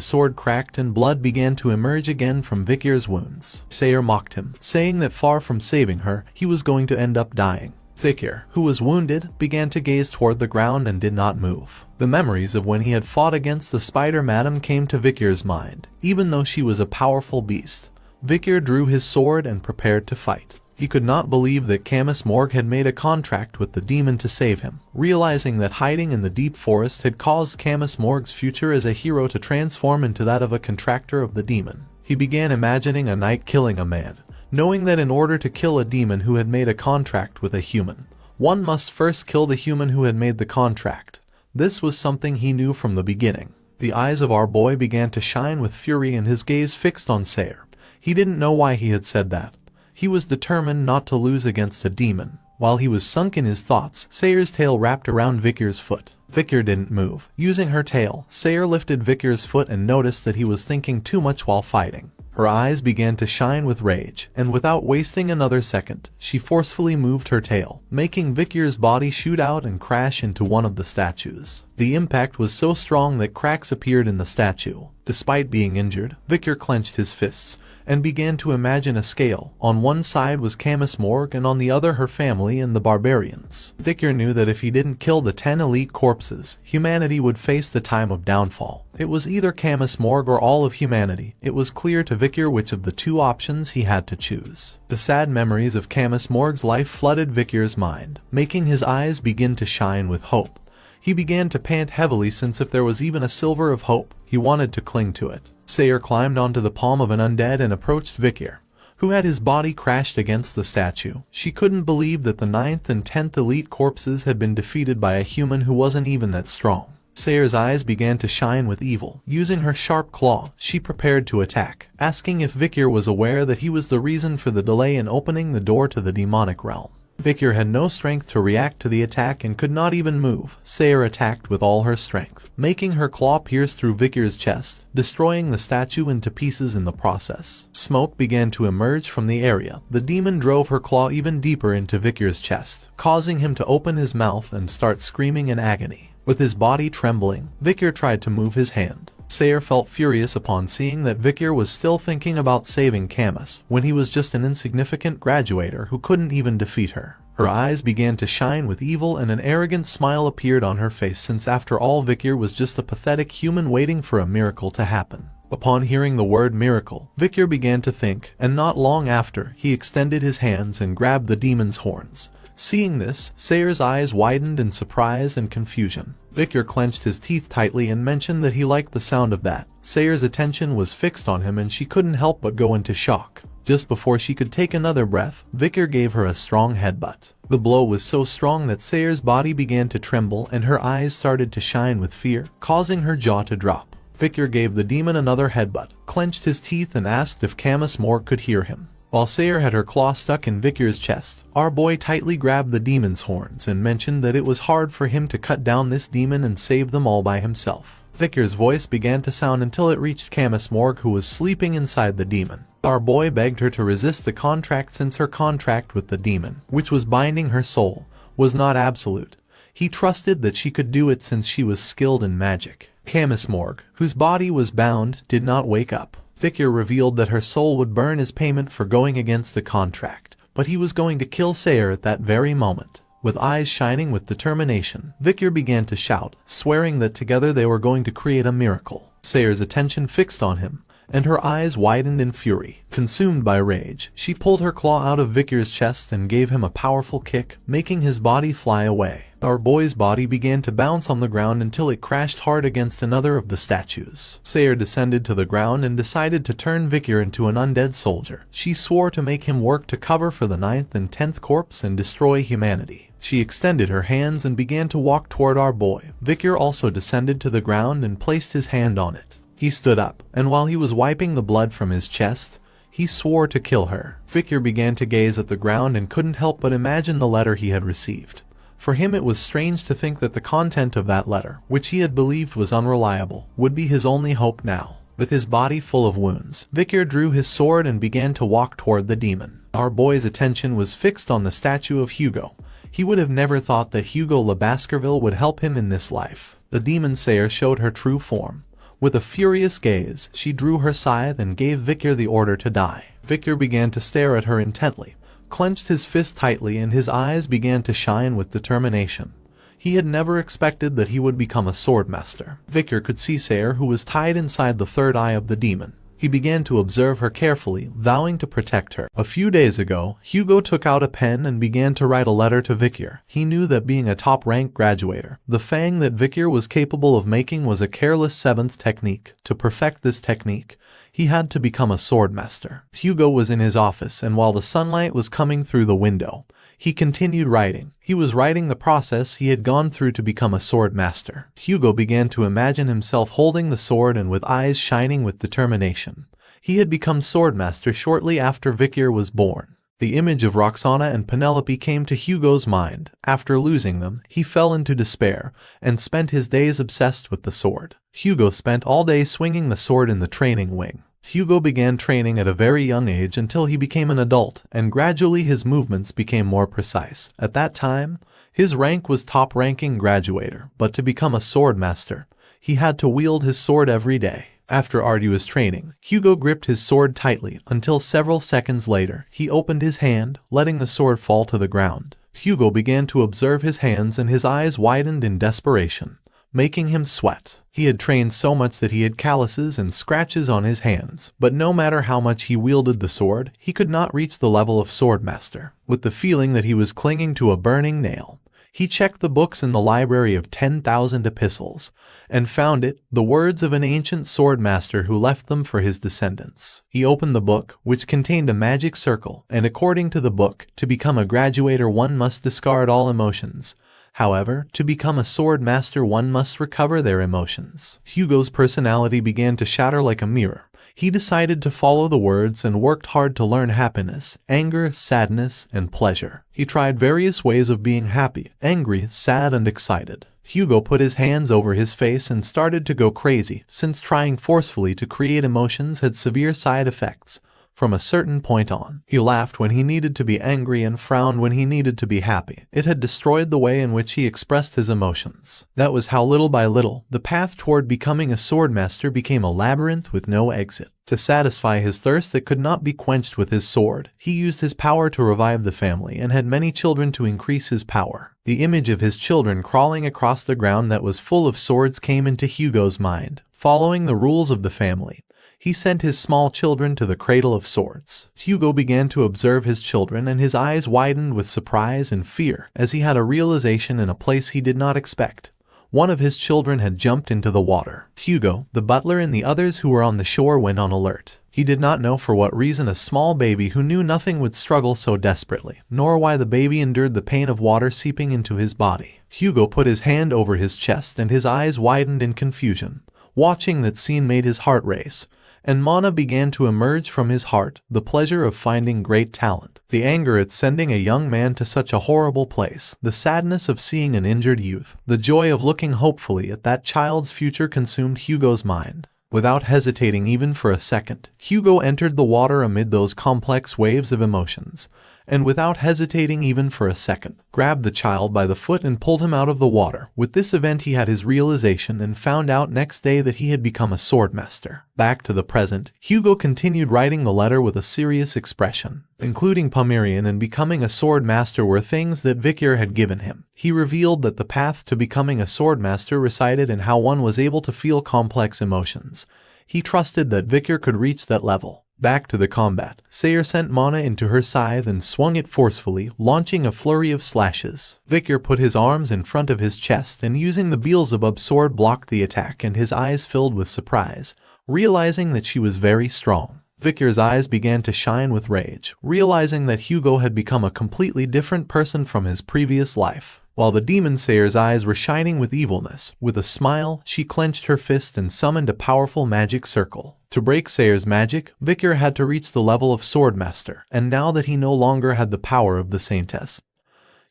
sword cracked and blood began to emerge again from Vikir's wounds. Sayer mocked him, saying that far from saving her, he was going to end up dying. Vikir, who was wounded, began to gaze toward the ground and did not move. The memories of when he had fought against the spider madam came to Vikir's mind. Even though she was a powerful beast, Vikir drew his sword and prepared to fight. He could not believe that Camus Morgue had made a contract with the demon to save him. Realizing that hiding in the deep forest had caused Camus Morgue's future as a hero to transform into that of a contractor of the demon, he began imagining a knight killing a man, knowing that in order to kill a demon who had made a contract with a human, one must first kill the human who had made the contract. This was something he knew from the beginning. The eyes of our boy began to shine with fury and his gaze fixed on Sayer. He didn't know why he had said that. He was determined not to lose against a demon. While he was sunk in his thoughts, Sayer's tail wrapped around Vikir's foot. Vikir didn't move. Using her tail, Sayer lifted Vikir's foot and noticed that he was thinking too much while fighting. Her eyes began to shine with rage, and without wasting another second, she forcefully moved her tail, making Vikir's body shoot out and crash into one of the statues. The impact was so strong that cracks appeared in the statue. Despite being injured, Vikir clenched his fists and began to imagine a scale. On one side was Camus Morgue and on the other her family and the barbarians. Vikir knew that if he didn't kill the 10 elite corpses, humanity would face the time of downfall. It was either Camus Morgue or all of humanity. It was clear to Vikir which of the two options he had to choose. The sad memories of Camus Morgue's life flooded Vikir's mind, making his eyes begin to shine with hope. He began to pant heavily, since if there was even a silver of hope, he wanted to cling to it. Sayer climbed onto the palm of an undead and approached Vikir, who had his body crashed against the statue. She couldn't believe that the 9th and 10th elite corpses had been defeated by a human who wasn't even that strong. Sayer's eyes began to shine with evil. Using her sharp claw, she prepared to attack, asking if Vikir was aware that he was the reason for the delay in opening the door to the demonic realm. Vikir had no strength to react to the attack and could not even move. Sayer attacked with all her strength, making her claw pierce through Vikir's chest, destroying the statue into pieces in the process. Smoke began to emerge from the area. The demon drove her claw even deeper into Vikir's chest, causing him to open his mouth and start screaming in agony. With his body trembling, Vikir tried to move his hand. Sayer felt furious upon seeing that Vikir was still thinking about saving Camus, when he was just an insignificant graduator who couldn't even defeat her. Her eyes began to shine with evil and an arrogant smile appeared on her face, since after all Vikir was just a pathetic human waiting for a miracle to happen. Upon hearing the word miracle, Vikir began to think, and not long after, he extended his hands and grabbed the demon's horns. Seeing this, Sayer's eyes widened in surprise and confusion. Vikir clenched his teeth tightly and mentioned that he liked the sound of that. Sayer's attention was fixed on him and she couldn't help but go into shock. Just before she could take another breath, Vikir gave her a strong headbutt. The blow was so strong that Sayer's body began to tremble and her eyes started to shine with fear, causing her jaw to drop. Vikir gave the demon another headbutt, clenched his teeth and asked if Camus Moore could hear him. While Sayer had her claw stuck in Vikir's chest, our boy tightly grabbed the demon's horns and mentioned that it was hard for him to cut down this demon and save them all by himself. Vikir's voice began to sound until it reached Camus Morg, who was sleeping inside the demon. Our boy begged her to resist the contract since her contract with the demon, which was binding her soul, was not absolute. He trusted that she could do it since she was skilled in magic. Camus Morg, whose body was bound, did not wake up. Vikir revealed that her soul would burn as payment for going against the contract, but he was going to kill Sayer at that very moment. With eyes shining with determination, Vikir began to shout, swearing that together they were going to create a miracle. Sayer's attention fixed on him, and her eyes widened in fury. Consumed by rage, she pulled her claw out of Vikir's chest and gave him a powerful kick, making his body fly away. Our boy's body began to bounce on the ground until it crashed hard against another of the statues. Sayer descended to the ground and decided to turn Vikir into an undead soldier. She swore to make him work to cover for the 9th and 10th corpse and destroy humanity. She extended her hands and began to walk toward our boy. Vikir also descended to the ground and placed his hand on it. He stood up, and while he was wiping the blood from his chest, he swore to kill her. Vikir began to gaze at the ground and couldn't help but imagine the letter he had received. For him it was strange to think that the content of that letter, which he had believed was unreliable, would be his only hope now. With his body full of wounds, Vikir drew his sword and began to walk toward the demon. Our boy's attention was fixed on the statue of Hugo. He would have never thought that Hugo Le Baskerville would help him in this life. The demon Sayer showed her true form. With a furious gaze, she drew her scythe and gave Vikir the order to die. Vikir began to stare at her intently, clenched his fist tightly, and his eyes began to shine with determination. He had never expected that he would become a swordmaster. Vikir could see Sayer, who was tied inside the third eye of the demon. He began to observe her carefully, vowing to protect her. A few days ago, Hugo took out a pen and began to write a letter to Vikir. He knew that being a top-ranked graduator, the fang that Vikir was capable of making was a careless 7th technique. To perfect this technique, he had to become a swordmaster. Hugo was in his office, and while the sunlight was coming through the window, he continued writing. He was writing the process he had gone through to become a sword master. Hugo began to imagine himself holding the sword and with eyes shining with determination. He had become sword master shortly after Vikir was born. The image of Roxana and Penelope came to Hugo's mind. After losing them, he fell into despair and spent his days obsessed with the sword. Hugo spent all day swinging the sword in the training wing. Hugo began training at a very young age until he became an adult, and gradually his movements became more precise. At that time, his rank was top-ranking graduator, but to become a sword master, he had to wield his sword every day. After arduous training, Hugo gripped his sword tightly until several seconds later, he opened his hand, letting the sword fall to the ground. Hugo began to observe his hands and his eyes widened in desperation, making him sweat. He had trained so much that he had calluses and scratches on his hands, but no matter how much he wielded the sword, he could not reach the level of swordmaster. With the feeling that he was clinging to a burning nail, he checked the books in the library of 10,000 epistles, and found it, the words of an ancient swordmaster who left them for his descendants. He opened the book, which contained a magic circle, and according to the book, to become a graduator one must discard all emotions, However, to become a sword master one must recover their emotions. Hugo's personality began to shatter like a mirror. He decided to follow the words and worked hard to learn happiness, anger, sadness, and pleasure. He tried various ways of being happy, angry, sad, and excited. Hugo put his hands over his face and started to go crazy, since trying forcefully to create emotions had severe side effects. From a certain point on, he laughed when he needed to be angry and frowned when he needed to be happy. It had destroyed the way in which he expressed his emotions. That was how little by little, the path toward becoming a swordmaster became a labyrinth with no exit. To satisfy his thirst that could not be quenched with his sword, he used his power to revive the family and had many children to increase his power. The image of his children crawling across the ground that was full of swords came into Hugo's mind. Following the rules of the family, he sent his small children to the cradle of swords. Hugo began to observe his children and his eyes widened with surprise and fear as he had a realization in a place he did not expect. One of his children had jumped into the water. Hugo, the butler, and the others who were on the shore went on alert. He did not know for what reason a small baby who knew nothing would struggle so desperately, nor why the baby endured the pain of water seeping into his body. Hugo put his hand over his chest and his eyes widened in confusion. Watching that scene made his heart race, and mana began to emerge from his heart, the pleasure of finding great talent, the anger at sending a young man to such a horrible place, the sadness of seeing an injured youth, the joy of looking hopefully at that child's future consumed Hugo's mind. Without hesitating even for a second, Hugo entered the water amid those complex waves of emotions, and without hesitating even for a second, grabbed the child by the foot and pulled him out of the water. With this event he had his realization and found out next day that he had become a swordmaster. Back to the present, Hugo continued writing the letter with a serious expression. Including Pomerian and becoming a sword master were things that Vikir had given him. He revealed that the path to becoming a sword master resided in how one was able to feel complex emotions. He trusted that Vikir could reach that level. Back to the combat, Sayer sent mana into her scythe and swung it forcefully, launching a flurry of slashes. Vikir put his arms in front of his chest and using the Beelzebub sword blocked the attack, and his eyes filled with surprise, realizing that she was very strong. Vikir's eyes began to shine with rage, realizing that Hugo had become a completely different person from his previous life. While the demon Sayer's eyes were shining with evilness, with a smile, she clenched her fist and summoned a powerful magic circle. To break Sayer's magic, Vikir had to reach the level of swordmaster, and now that he no longer had the power of the Saintess,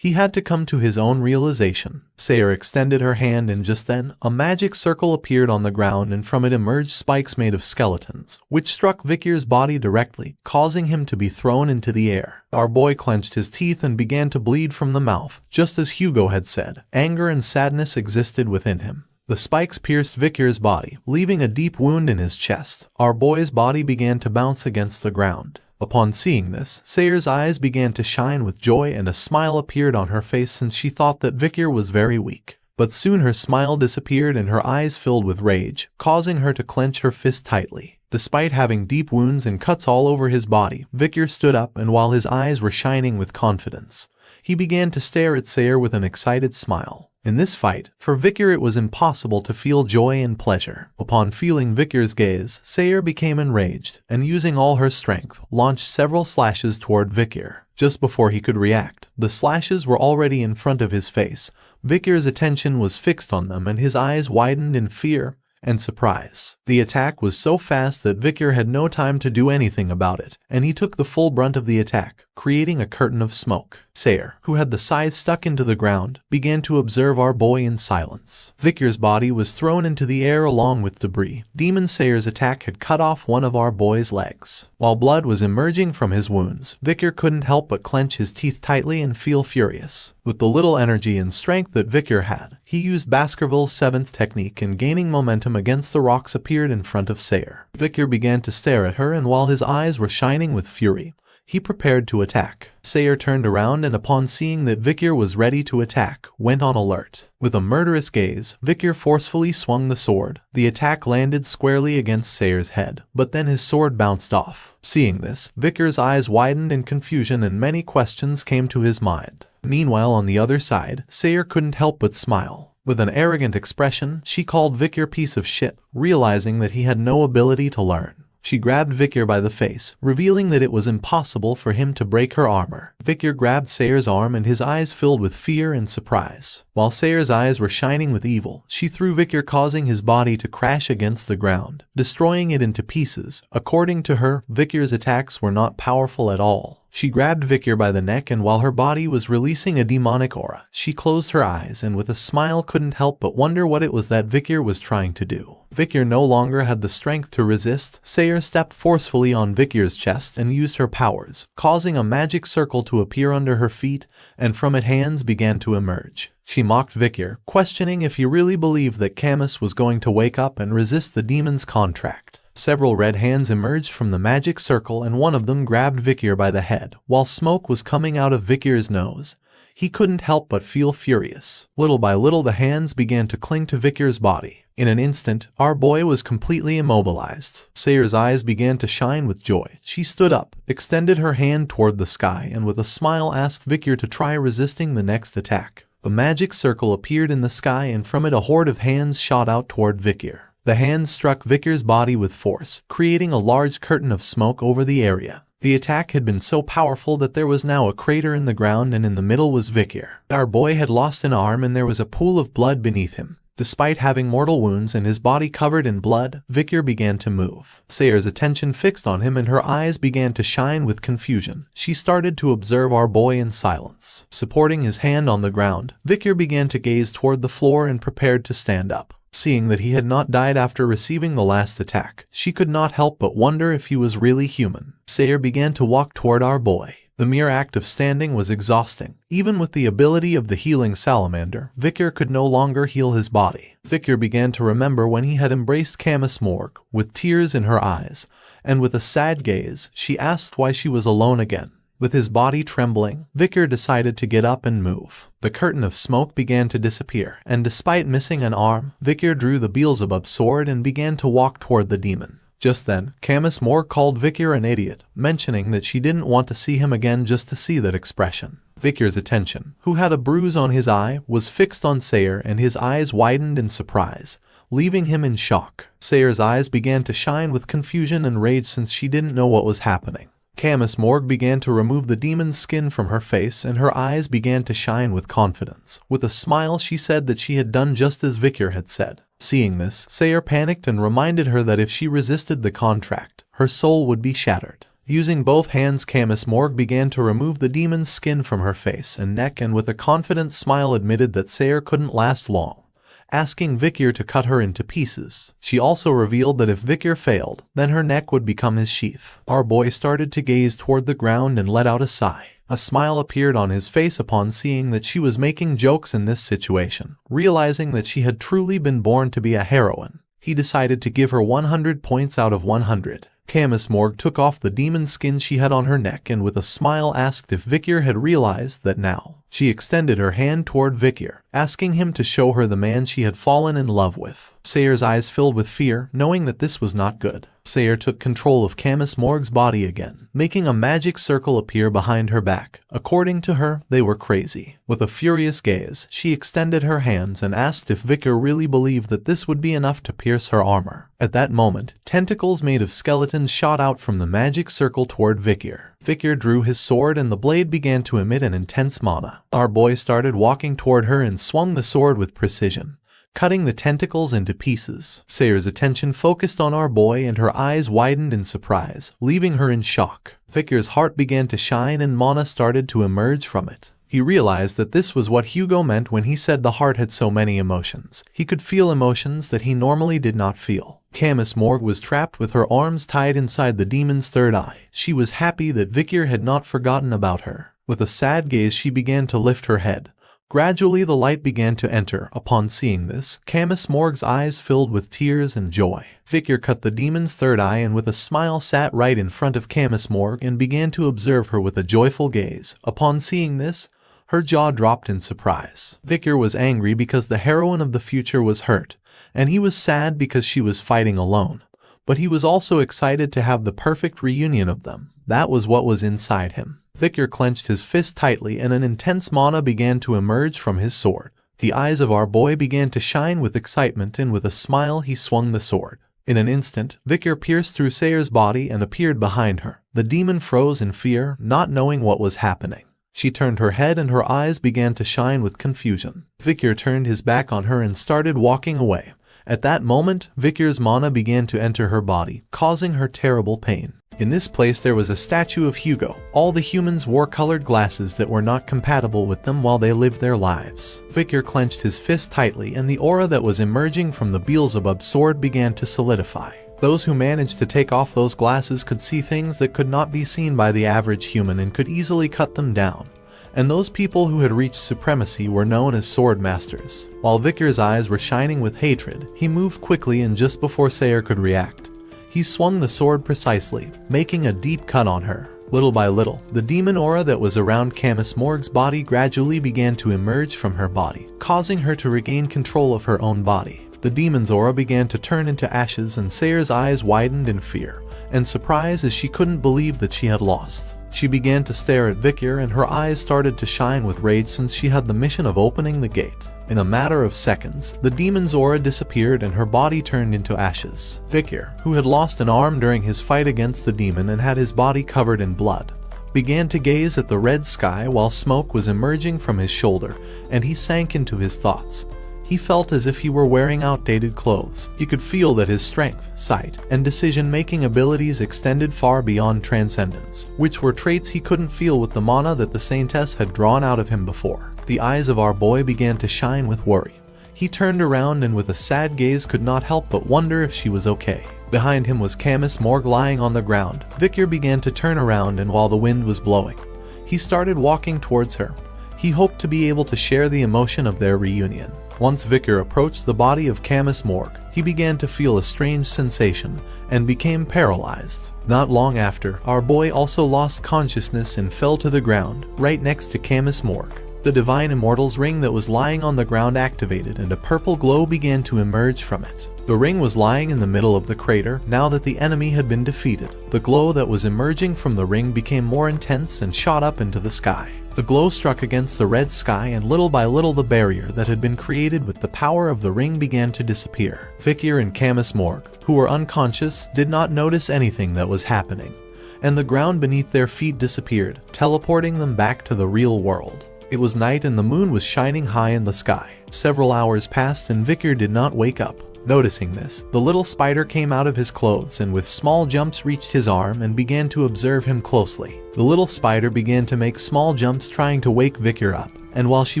he had to come to his own realization. Sayer extended her hand and just then, a magic circle appeared on the ground and from it emerged spikes made of skeletons, which struck Vikir's body directly, causing him to be thrown into the air. Our boy clenched his teeth and began to bleed from the mouth. Just as Hugo had said, anger and sadness existed within him. The spikes pierced Vikir's body, leaving a deep wound in his chest. Our boy's body began to bounce against the ground. Upon seeing this, Sayer's eyes began to shine with joy and a smile appeared on her face since she thought that Vikir was very weak. But soon her smile disappeared and her eyes filled with rage, causing her to clench her fist tightly. Despite having deep wounds and cuts all over his body, Vikir stood up and while his eyes were shining with confidence, he began to stare at Sayer with an excited smile. In this fight, for Vikir it was impossible to feel joy and pleasure. Upon feeling Vikir's gaze, Sayer became enraged, and using all her strength, launched several slashes toward Vikir. Just before he could react, the slashes were already in front of his face. Vikir's attention was fixed on them and his eyes widened in fear and surprise. The attack was so fast that Vikir had no time to do anything about it, and he took the full brunt of the attack, creating a curtain of smoke. Sayer, who had the scythe stuck into the ground, began to observe our boy in silence. Vikir's body was thrown into the air along with debris. Demon Sayer's attack had cut off one of our boy's legs. While blood was emerging from his wounds, Vikir couldn't help but clench his teeth tightly and feel furious. With the little energy and strength that Vikir had, he used Baskerville's 7th technique and gaining momentum against the rocks appeared in front of Sayer. Vikir began to stare at her and while his eyes were shining with fury, he prepared to attack. Sayer turned around and upon seeing that Vikir was ready to attack, went on alert. With a murderous gaze, Vikir forcefully swung the sword. The attack landed squarely against Sayer's head, but then his sword bounced off. Seeing this, Vikir's eyes widened in confusion and many questions came to his mind. Meanwhile on the other side, Sayer couldn't help but smile. With an arrogant expression, she called Vikir piece of shit, realizing that he had no ability to learn. She grabbed Vikir by the face, revealing that it was impossible for him to break her armor. Vikir grabbed Sayer's arm and his eyes filled with fear and surprise. While Sayer's eyes were shining with evil, she threw Vikir, causing his body to crash against the ground, destroying it into pieces. According to her, Vikir's attacks were not powerful at all. She grabbed Vikir by the neck, and while her body was releasing a demonic aura, she closed her eyes and with a smile couldn't help but wonder what it was that Vikir was trying to do. Vikir no longer had the strength to resist. Sayer stepped forcefully on Vikir's chest and used her powers, causing a magic circle to appear under her feet, and from it hands began to emerge. She mocked Vikir, questioning if he really believed that Camus was going to wake up and resist the demon's contract. Several red hands emerged from the magic circle, and one of them grabbed Vikir by the head. While smoke was coming out of Vikir's nose, he couldn't help but feel furious. Little by little the hands began to cling to Vikir's body. In an instant, our boy was completely immobilized. Sayer's eyes began to shine with joy. She stood up, extended her hand toward the sky, and with a smile asked Vikir to try resisting the next attack. A magic circle appeared in the sky, and from it a horde of hands shot out toward Vikir. The hands struck Vikir's body with force, creating a large curtain of smoke over the area. The attack had been so powerful that there was now a crater in the ground, and in the middle was Vikir. Our boy had lost an arm and there was a pool of blood beneath him. Despite having mortal wounds and his body covered in blood, Vikir began to move. Sayer's attention fixed on him and her eyes began to shine with confusion. She started to observe our boy in silence. Supporting his hand on the ground, Vikir began to gaze toward the floor and prepared to stand up. Seeing that he had not died after receiving the last attack, she could not help but wonder if he was really human. Sayer began to walk toward our boy. The mere act of standing was exhausting. Even with the ability of the healing salamander, Vikir could no longer heal his body. Vikir began to remember when he had embraced Camus Morgue, with tears in her eyes, and with a sad gaze, she asked why she was alone again. With his body trembling, Vikir decided to get up and move. The curtain of smoke began to disappear, and despite missing an arm, Vikir drew the Beelzebub sword and began to walk toward the demon. Just then, Camus Morgue called Vikir an idiot, mentioning that she didn't want to see him again just to see that expression. Vikir's attention, who had a bruise on his eye, was fixed on Sayer, and his eyes widened in surprise, leaving him in shock. Sayer's eyes began to shine with confusion and rage since she didn't know what was happening. Camus Morgue began to remove the demon's skin from her face, and her eyes began to shine with confidence. With a smile, she said that she had done just as Vikir had said. Seeing this, Sayer panicked and reminded her that if she resisted the contract, her soul would be shattered. Using both hands, Camus Morgue began to remove the demon's skin from her face and neck, and with a confident smile admitted that Sayer couldn't last long, asking Vikir to cut her into pieces. She also revealed that if Vikir failed, then her neck would become his sheath. Our boy started to gaze toward the ground and let out a sigh. A smile appeared on his face upon seeing that she was making jokes in this situation. Realizing that she had truly been born to be a heroine, he decided to give her 100 points out of 100. Camus Morgue took off the demon's skin she had on her neck and with a smile asked if Vikir had realized that now. She extended her hand toward Vikir, asking him to show her the man she had fallen in love with. Sayer's eyes filled with fear, knowing that this was not good. Sayer took control of Camus Morgue's body again, making a magic circle appear behind her back. According to her, they were crazy. With a furious gaze, she extended her hands and asked if Vikir really believed that this would be enough to pierce her armor. At that moment, tentacles made of skeletons shot out from the magic circle toward Vikir. Vikir drew his sword and the blade began to emit an intense mana. Our boy started walking toward her and swung the sword with precision, cutting the tentacles into pieces. Sayer's attention focused on our boy and her eyes widened in surprise, leaving her in shock. Vikir's heart began to shine and mana started to emerge from it. He realized that this was what Hugo meant when he said the heart had so many emotions. He could feel emotions that he normally did not feel. Camus Morgue was trapped with her arms tied inside the demon's third eye. She was happy that Vikir had not forgotten about her. With a sad gaze, she began to lift her head. Gradually the light began to enter. Upon seeing this, Camus Morgue's eyes filled with tears and joy. Vikir cut the demon's third eye and with a smile sat right in front of Camus Morgue and began to observe her with a joyful gaze. Upon seeing this, her jaw dropped in surprise. Vikir was angry because the heroine of the future was hurt, and he was sad because she was fighting alone. But he was also excited to have the perfect reunion of them. That was what was inside him. Vikir clenched his fist tightly and an intense mana began to emerge from his sword. The eyes of our boy began to shine with excitement and with a smile he swung the sword. In an instant, Vicar pierced through Sayer's body and appeared behind her. The demon froze in fear, not knowing what was happening. She turned her head and her eyes began to shine with confusion. Vicar turned his back on her and started walking away. At that moment, Vicar's mana began to enter her body, causing her terrible pain. In this place there was a statue of Hugo. All the humans wore colored glasses that were not compatible with them while they lived their lives. Vicar clenched his fist tightly and the aura that was emerging from the Beelzebub sword began to solidify. Those who managed to take off those glasses could see things that could not be seen by the average human and could easily cut them down. And those people who had reached supremacy were known as sword masters. While Vicar's eyes were shining with hatred, he moved quickly and just before Sayer could react, he swung the sword precisely, making a deep cut on her. Little by little, the demon aura that was around Camus Morg's body gradually began to emerge from her body, causing her to regain control of her own body. The demon's aura began to turn into ashes and Sayer's eyes widened in fear and surprise as she couldn't believe that she had lost. She began to stare at Vicar and her eyes started to shine with rage since she had the mission of opening the gate. In a matter of seconds, the demon's aura disappeared and her body turned into ashes. Vicar, who had lost an arm during his fight against the demon and had his body covered in blood, began to gaze at the red sky while smoke was emerging from his shoulder, and he sank into his thoughts. He felt as if he were wearing outdated clothes. He could feel that his strength, sight, and decision-making abilities extended far beyond transcendence, which were traits he couldn't feel with the mana that the Saintess had drawn out of him before. The eyes of our boy began to shine with worry. He turned around and with a sad gaze could not help but wonder if she was okay. Behind him was Camus Morg lying on the ground. Vicar began to turn around and while the wind was blowing, he started walking towards her. He hoped to be able to share the emotion of their reunion. Once Vicar approached the body of Camus Morg, he began to feel a strange sensation and became paralyzed. Not long after, our boy also lost consciousness and fell to the ground, right next to Camus Morg. The Divine Immortal's ring that was lying on the ground activated and a purple glow began to emerge from it. The ring was lying in the middle of the crater now that the enemy had been defeated. The glow that was emerging from the ring became more intense and shot up into the sky. The glow struck against the red sky and little by little the barrier that had been created with the power of the ring began to disappear. Vicar and Camus Morg, who were unconscious, did not notice anything that was happening, and the ground beneath their feet disappeared, teleporting them back to the real world. It was night and the moon was shining high in the sky. Several hours passed and Vicar did not wake up. Noticing this, the little spider came out of his clothes and with small jumps reached his arm and began to observe him closely. The little spider began to make small jumps trying to wake Vicar up, and while she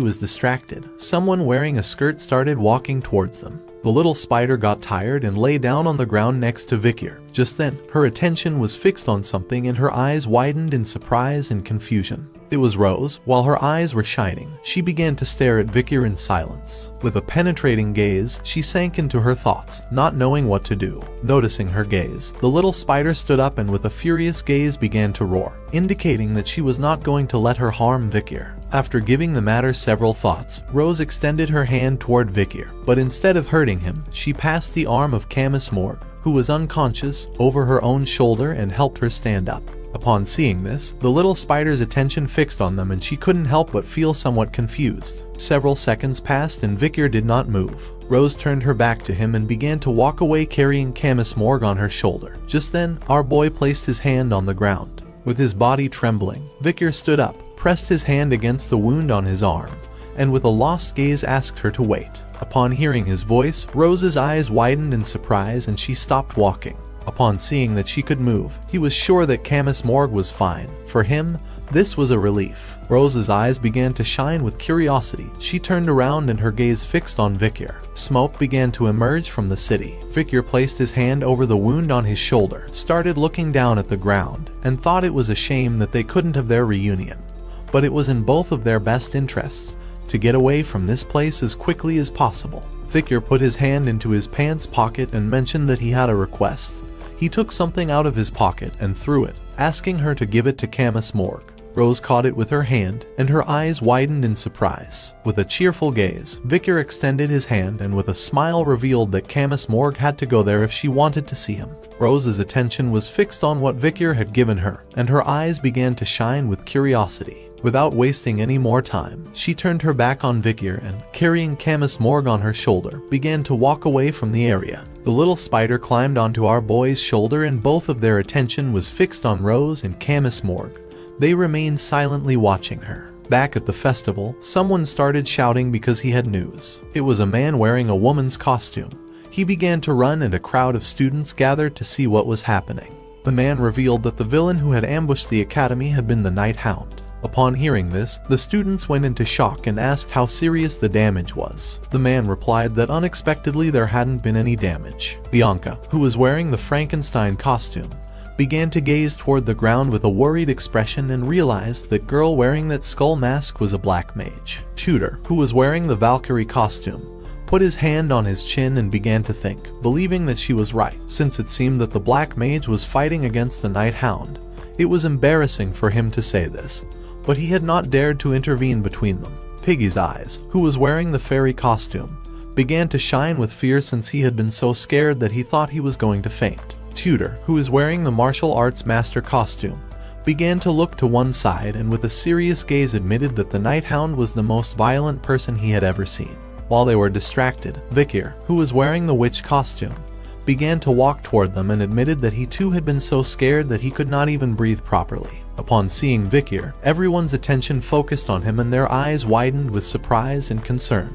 was distracted, someone wearing a skirt started walking towards them. The little spider got tired and lay down on the ground next to Vicar. Just then, her attention was fixed on something and her eyes widened in surprise and confusion. It was Rose. While her eyes were shining, she began to stare at Vicar in silence. With a penetrating gaze, she sank into her thoughts, not knowing what to do. Noticing her gaze, the little spider stood up and with a furious gaze began to roar, indicating that she was not going to let her harm Vicar. After giving the matter several thoughts, Rose extended her hand toward Vicar, but instead of hurting him, she passed the arm of Camus Morg, who was unconscious, over her own shoulder and helped her stand up. Upon seeing this, the little spider's attention fixed on them and she couldn't help but feel somewhat confused. Several seconds passed and Vicar did not move. Rose turned her back to him and began to walk away carrying Camus Morg on her shoulder. Just then, our boy placed his hand on the ground. With his body trembling, Vicar stood up, pressed his hand against the wound on his arm, and with a lost gaze asked her to wait. Upon hearing his voice, Rose's eyes widened in surprise and she stopped walking. Upon seeing that she could move, he was sure that Camus Morg was fine. For him, this was a relief. Rose's eyes began to shine with curiosity. She turned around and her gaze fixed on Vicar. Smoke began to emerge from the city. Vicar placed his hand over the wound on his shoulder, started looking down at the ground, and thought it was a shame that they couldn't have their reunion. But it was in both of their best interests to get away from this place as quickly as possible. Vicar put his hand into his pants pocket and mentioned that he had a request. He took something out of his pocket and threw it, asking her to give it to Camus Morg. Rose caught it with her hand, and her eyes widened in surprise. With a cheerful gaze, Vicar extended his hand and with a smile revealed that Camus Morg had to go there if she wanted to see him. Rose's attention was fixed on what Vicar had given her, and her eyes began to shine with curiosity. Without wasting any more time, she turned her back on Vikir and, carrying Camus Morg on her shoulder, began to walk away from the area. The little spider climbed onto our boy's shoulder and both of their attention was fixed on Rose and Camus Morg. They remained silently watching her. Back at the festival, someone started shouting because he had news. It was a man wearing a woman's costume. He began to run and a crowd of students gathered to see what was happening. The man revealed that the villain who had ambushed the academy had been the Night Hound. Upon hearing this, the students went into shock and asked how serious the damage was. The man replied that unexpectedly there hadn't been any damage. Bianca, who was wearing the Frankenstein costume, began to gaze toward the ground with a worried expression and realized that girl wearing that skull mask was a black mage. Tudor, who was wearing the Valkyrie costume, put his hand on his chin and began to think, believing that she was right, since it seemed that the black mage was fighting against the Night Hound. It was embarrassing for him to say this, but he had not dared to intervene between them. Piggy's eyes, who was wearing the fairy costume, began to shine with fear since he had been so scared that he thought he was going to faint. Tudor, who was wearing the martial arts master costume, began to look to one side and with a serious gaze admitted that the Night Hound was the most violent person he had ever seen. While they were distracted, Vikir, who was wearing the witch costume, began to walk toward them and admitted that he too had been so scared that he could not even breathe properly. Upon seeing Vikir, everyone's attention focused on him and their eyes widened with surprise and concern.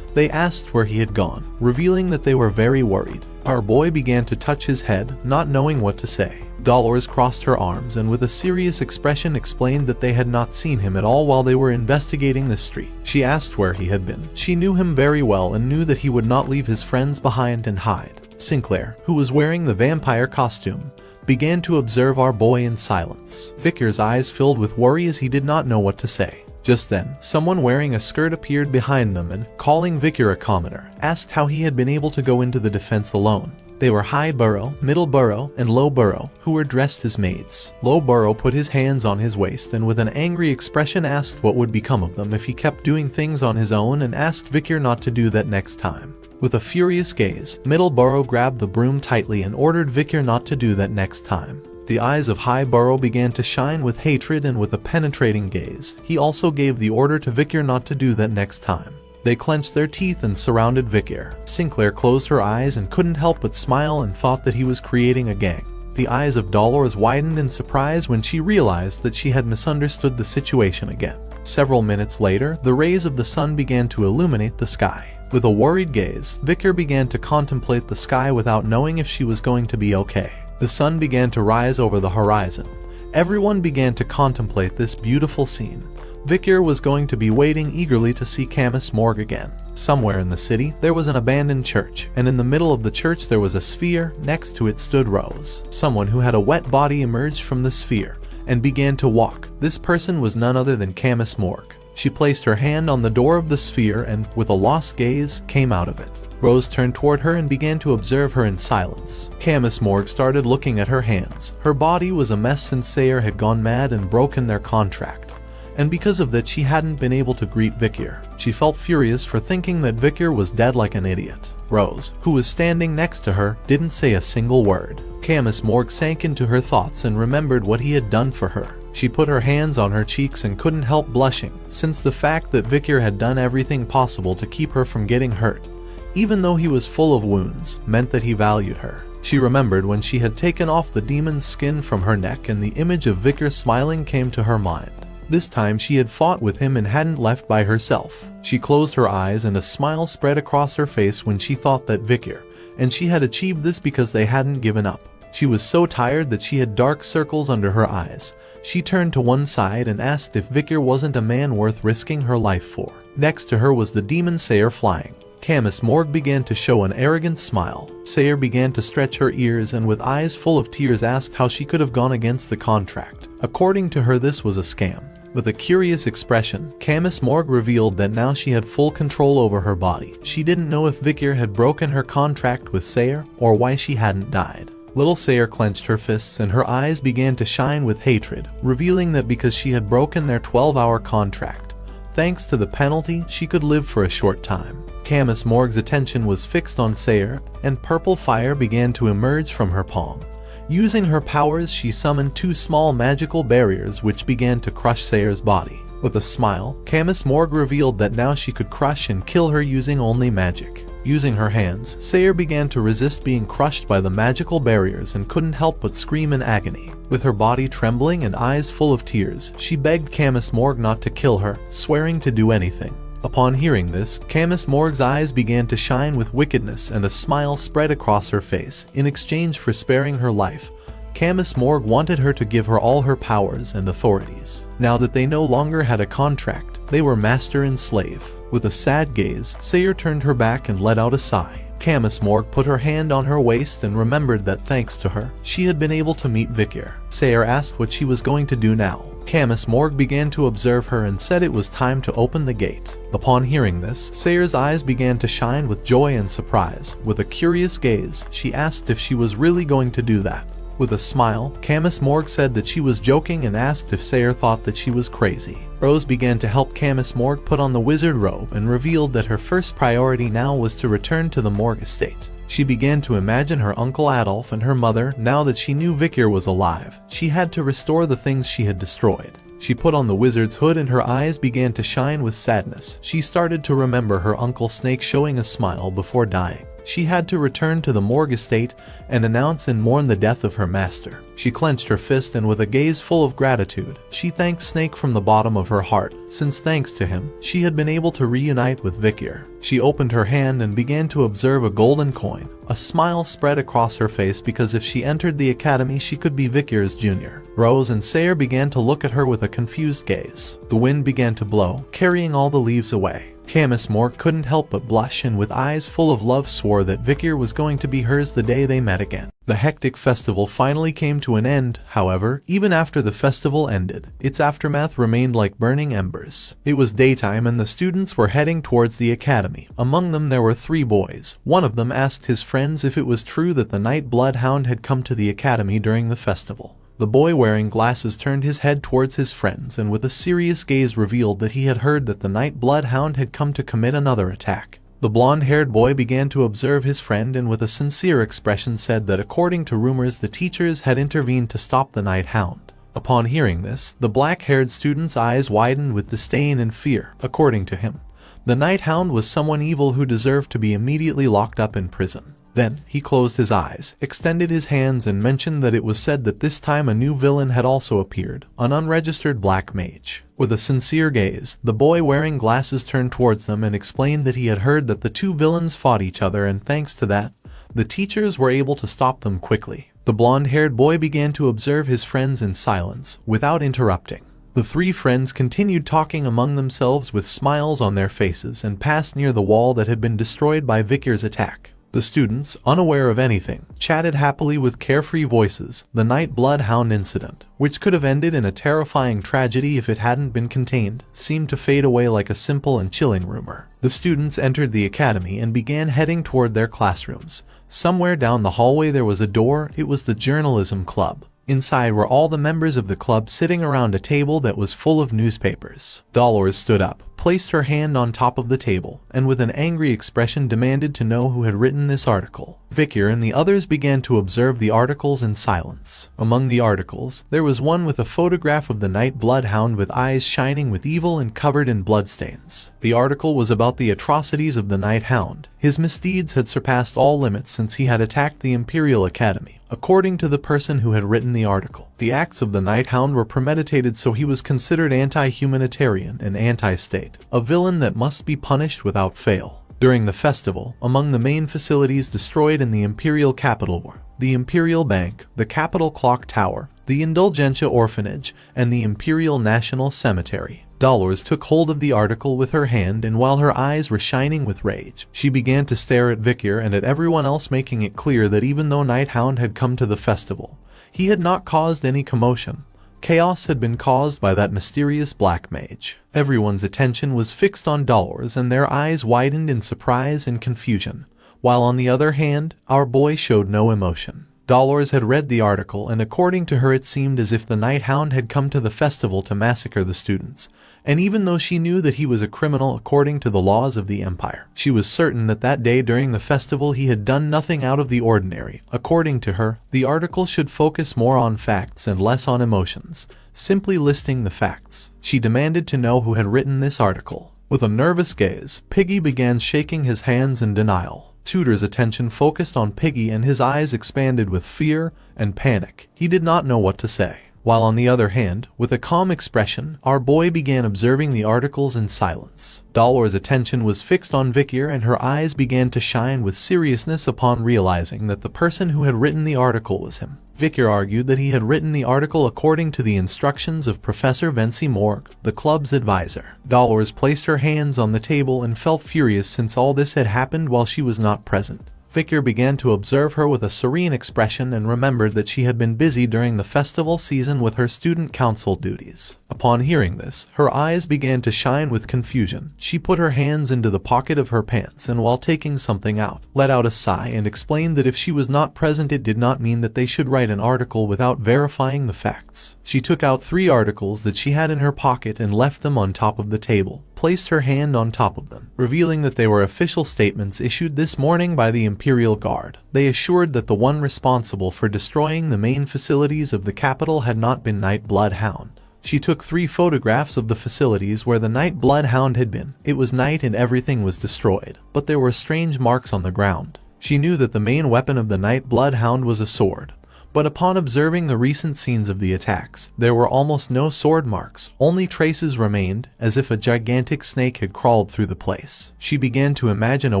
They asked where he had gone, revealing that they were very worried. Our boy began to touch his head, not knowing what to say. Dolores crossed her arms and with a serious expression explained that they had not seen him at all while they were investigating the street. She asked where he had been. She knew him very well and knew that he would not leave his friends behind and hide. Sinclair, who was wearing the vampire costume, began to observe our boy in silence. Vikir's eyes filled with worry as he did not know what to say. Just then, someone wearing a skirt appeared behind them and, calling Vikir a commoner, asked how he had been able to go into the defense alone. They were High Burrow, Middle Burrow, and Low Burrow, who were dressed as maids. Low Burrow put his hands on his waist and with an angry expression asked what would become of them if he kept doing things on his own and asked Vikir not to do that next time. With a furious gaze, Middle Burrow grabbed the broom tightly and ordered Vikir not to do that next time. The eyes of High Burrow began to shine with hatred and with a penetrating gaze. He also gave the order to Vikir not to do that next time. They clenched their teeth and surrounded Vikir. Sinclair closed her eyes and couldn't help but smile and thought that he was creating a gang. The eyes of Dolores widened in surprise when she realized that she had misunderstood the situation again. Several minutes later, the rays of the sun began to illuminate the sky. With a worried gaze, Vikir began to contemplate the sky without knowing if she was going to be okay. The sun began to rise over the horizon. Everyone began to contemplate this beautiful scene. Vikir was going to be waiting eagerly to see Camus Morg again. Somewhere in the city, there was an abandoned church, and in the middle of the church there was a sphere, next to it stood Rose. Someone who had a wet body emerged from the sphere, and began to walk. This person was none other than Camus Morg. She placed her hand on the door of the sphere and, with a lost gaze, came out of it. Rose turned toward her and began to observe her in silence. Camus Morg started looking at her hands. Her body was a mess since Sayer had gone mad and broken their contract. And because of that she hadn't been able to greet Vikir. She felt furious for thinking that Vikir was dead like an idiot. Rose, who was standing next to her, didn't say a single word. Camus Morg sank into her thoughts and remembered what he had done for her. She put her hands on her cheeks and couldn't help blushing, since the fact that Vikir had done everything possible to keep her from getting hurt, even though he was full of wounds, meant that he valued her. She remembered when she had taken off the demon's skin from her neck and the image of Vikir smiling came to her mind. This time she had fought with him and hadn't left by herself. She closed her eyes and a smile spread across her face when she thought that Vikir, and she had achieved this because they hadn't given up. She was so tired that she had dark circles under her eyes. She turned to one side and asked if Vikir wasn't a man worth risking her life for. Next to her was the demon Sayer flying. Camus Morg began to show an arrogant smile. Sayer began to stretch her ears and with eyes full of tears asked how she could have gone against the contract. According to her, this was a scam. With a curious expression, Camus Morg revealed that now she had full control over her body. She didn't know if Vikir had broken her contract with Sayer or why she hadn't died. Little Sayer clenched her fists and her eyes began to shine with hatred, revealing that because she had broken their 12-hour contract, thanks to the penalty, she could live for a short time. Camus Morg's attention was fixed on Sayer, and purple fire began to emerge from her palm. Using her powers, she summoned two small magical barriers which began to crush Sayer's body. With a smile, Camus Morgue revealed that now she could crush and kill her using only magic. Using her hands, Sayer began to resist being crushed by the magical barriers and couldn't help but scream in agony. With her body trembling and eyes full of tears, she begged Camus Morgue not to kill her, swearing to do anything. Upon hearing this, Camus Morgue's eyes began to shine with wickedness and a smile spread across her face. In exchange for sparing her life, Camus Morgue wanted her to give her all her powers and authorities. Now that they no longer had a contract, they were master and slave. With a sad gaze, Sayer turned her back and let out a sigh. Camus Morgue put her hand on her waist and remembered that thanks to her, she had been able to meet Vikir. Sayer asked what she was going to do now. Camus Morgue began to observe her and said it was time to open the gate. Upon hearing this, Sayer's eyes began to shine with joy and surprise. With a curious gaze, she asked if she was really going to do that. With a smile, Camus Morgue said that she was joking and asked if Sayer thought that she was crazy. Rose began to help Camus Morgue put on the wizard robe and revealed that her first priority now was to return to the Morgue estate. She began to imagine her uncle Adolf and her mother. Now that she knew Vikir was alive, she had to restore the things she had destroyed. She put on the wizard's hood and her eyes began to shine with sadness. She started to remember her uncle Snake showing a smile before dying. She had to return to the Morgue estate and announce and mourn the death of her master. She clenched her fist and with a gaze full of gratitude, she thanked Snake from the bottom of her heart, since thanks to him, she had been able to reunite with Vikir. She opened her hand and began to observe a golden coin. A smile spread across her face because if she entered the academy she could be Vikir's junior. Rose and Sayer began to look at her with a confused gaze. The wind began to blow, carrying all the leaves away. Camus Morgue couldn't help but blush and with eyes full of love swore that Vikir was going to be hers the day they met again. The hectic festival finally came to an end. However, even after the festival ended, its aftermath remained like burning embers. It was daytime and the students were heading towards the academy. Among them there were 3 boys. One of them asked his friends if it was true that the night bloodhound had come to the academy during the festival. The boy wearing glasses turned his head towards his friends and with a serious gaze revealed that he had heard that the night bloodhound had come to commit another attack. The blonde-haired boy began to observe his friend and with a sincere expression said that according to rumors the teachers had intervened to stop the night hound. Upon hearing this, the black-haired student's eyes widened with disdain and fear. According to him, the night hound was someone evil who deserved to be immediately locked up in prison. Then, he closed his eyes, extended his hands and mentioned that it was said that this time a new villain had also appeared, an unregistered black mage. With a sincere gaze, the boy wearing glasses turned towards them and explained that he had heard that the 2 villains fought each other and thanks to that, the teachers were able to stop them quickly. The blonde-haired boy began to observe his friends in silence, without interrupting. The 3 friends continued talking among themselves with smiles on their faces and passed near the wall that had been destroyed by Vikir's attack. The students, unaware of anything, chatted happily with carefree voices. The night bloodhound incident, which could have ended in a terrifying tragedy if it hadn't been contained, seemed to fade away like a simple and chilling rumor. The students entered the academy and began heading toward their classrooms. Somewhere down the hallway there was a door. It was the journalism club. Inside were all the members of the club sitting around a table that was full of newspapers. Dolores stood up, placed her hand on top of the table, and with an angry expression demanded to know who had written this article. Vikir and the others began to observe the articles in silence. Among the articles, there was one with a photograph of the night bloodhound with eyes shining with evil and covered in bloodstains. The article was about the atrocities of the night hound. His misdeeds had surpassed all limits since he had attacked the Imperial Academy. According to the person who had written the article, the acts of the night hound were premeditated, so he was considered anti-humanitarian and anti-state, a villain that must be punished without fail. During the festival, among the main facilities destroyed in the Imperial capital were the Imperial Bank, the Capitol Clock Tower, the Indulgentia Orphanage, and the Imperial National Cemetery. Dolores took hold of the article with her hand, and while her eyes were shining with rage, she began to stare at Vikir and at everyone else, making it clear that even though Nighthound had come to the festival, he had not caused any commotion. Chaos had been caused by that mysterious black mage. Everyone's attention was fixed on Dolores and their eyes widened in surprise and confusion, while on the other hand, our boy showed no emotion. Dolores had read the article, and according to her it seemed as if the night hound had come to the festival to massacre the students, and even though she knew that he was a criminal according to the laws of the Empire, she was certain that that day during the festival he had done nothing out of the ordinary. According to her, the article should focus more on facts and less on emotions, simply listing the facts. She demanded to know who had written this article. With a nervous gaze, Piggy began shaking his hands in denial. Tutor's attention focused on Piggy and his eyes expanded with fear and panic. He did not know what to say. While on the other hand, with a calm expression, our boy began observing the articles in silence. Dolor's attention was fixed on Vikir and her eyes began to shine with seriousness upon realizing that the person who had written the article was him. Vikir argued that he had written the article according to the instructions of Professor Vency Morg, the club's advisor. Dolores placed her hands on the table and felt furious since all this had happened while she was not present. Vikir began to observe her with a serene expression and remembered that she had been busy during the festival season with her student council duties. Upon hearing this, her eyes began to shine with confusion. She put her hands into the pocket of her pants and while taking something out, let out a sigh and explained that if she was not present it did not mean that they should write an article without verifying the facts. She took out 3 articles that she had in her pocket and left them on top of the table, placed her hand on top of them, revealing that they were official statements issued this morning by the Imperial Guard. They assured that the one responsible for destroying the main facilities of the capital had not been Night Bloodhound. She took 3 photographs of the facilities where the Night Bloodhound had been. It was night and everything was destroyed, but there were strange marks on the ground. She knew that the main weapon of the Night Bloodhound was a sword. But upon observing the recent scenes of the attacks, there were almost no sword marks, only traces remained, as if a gigantic snake had crawled through the place. She began to imagine a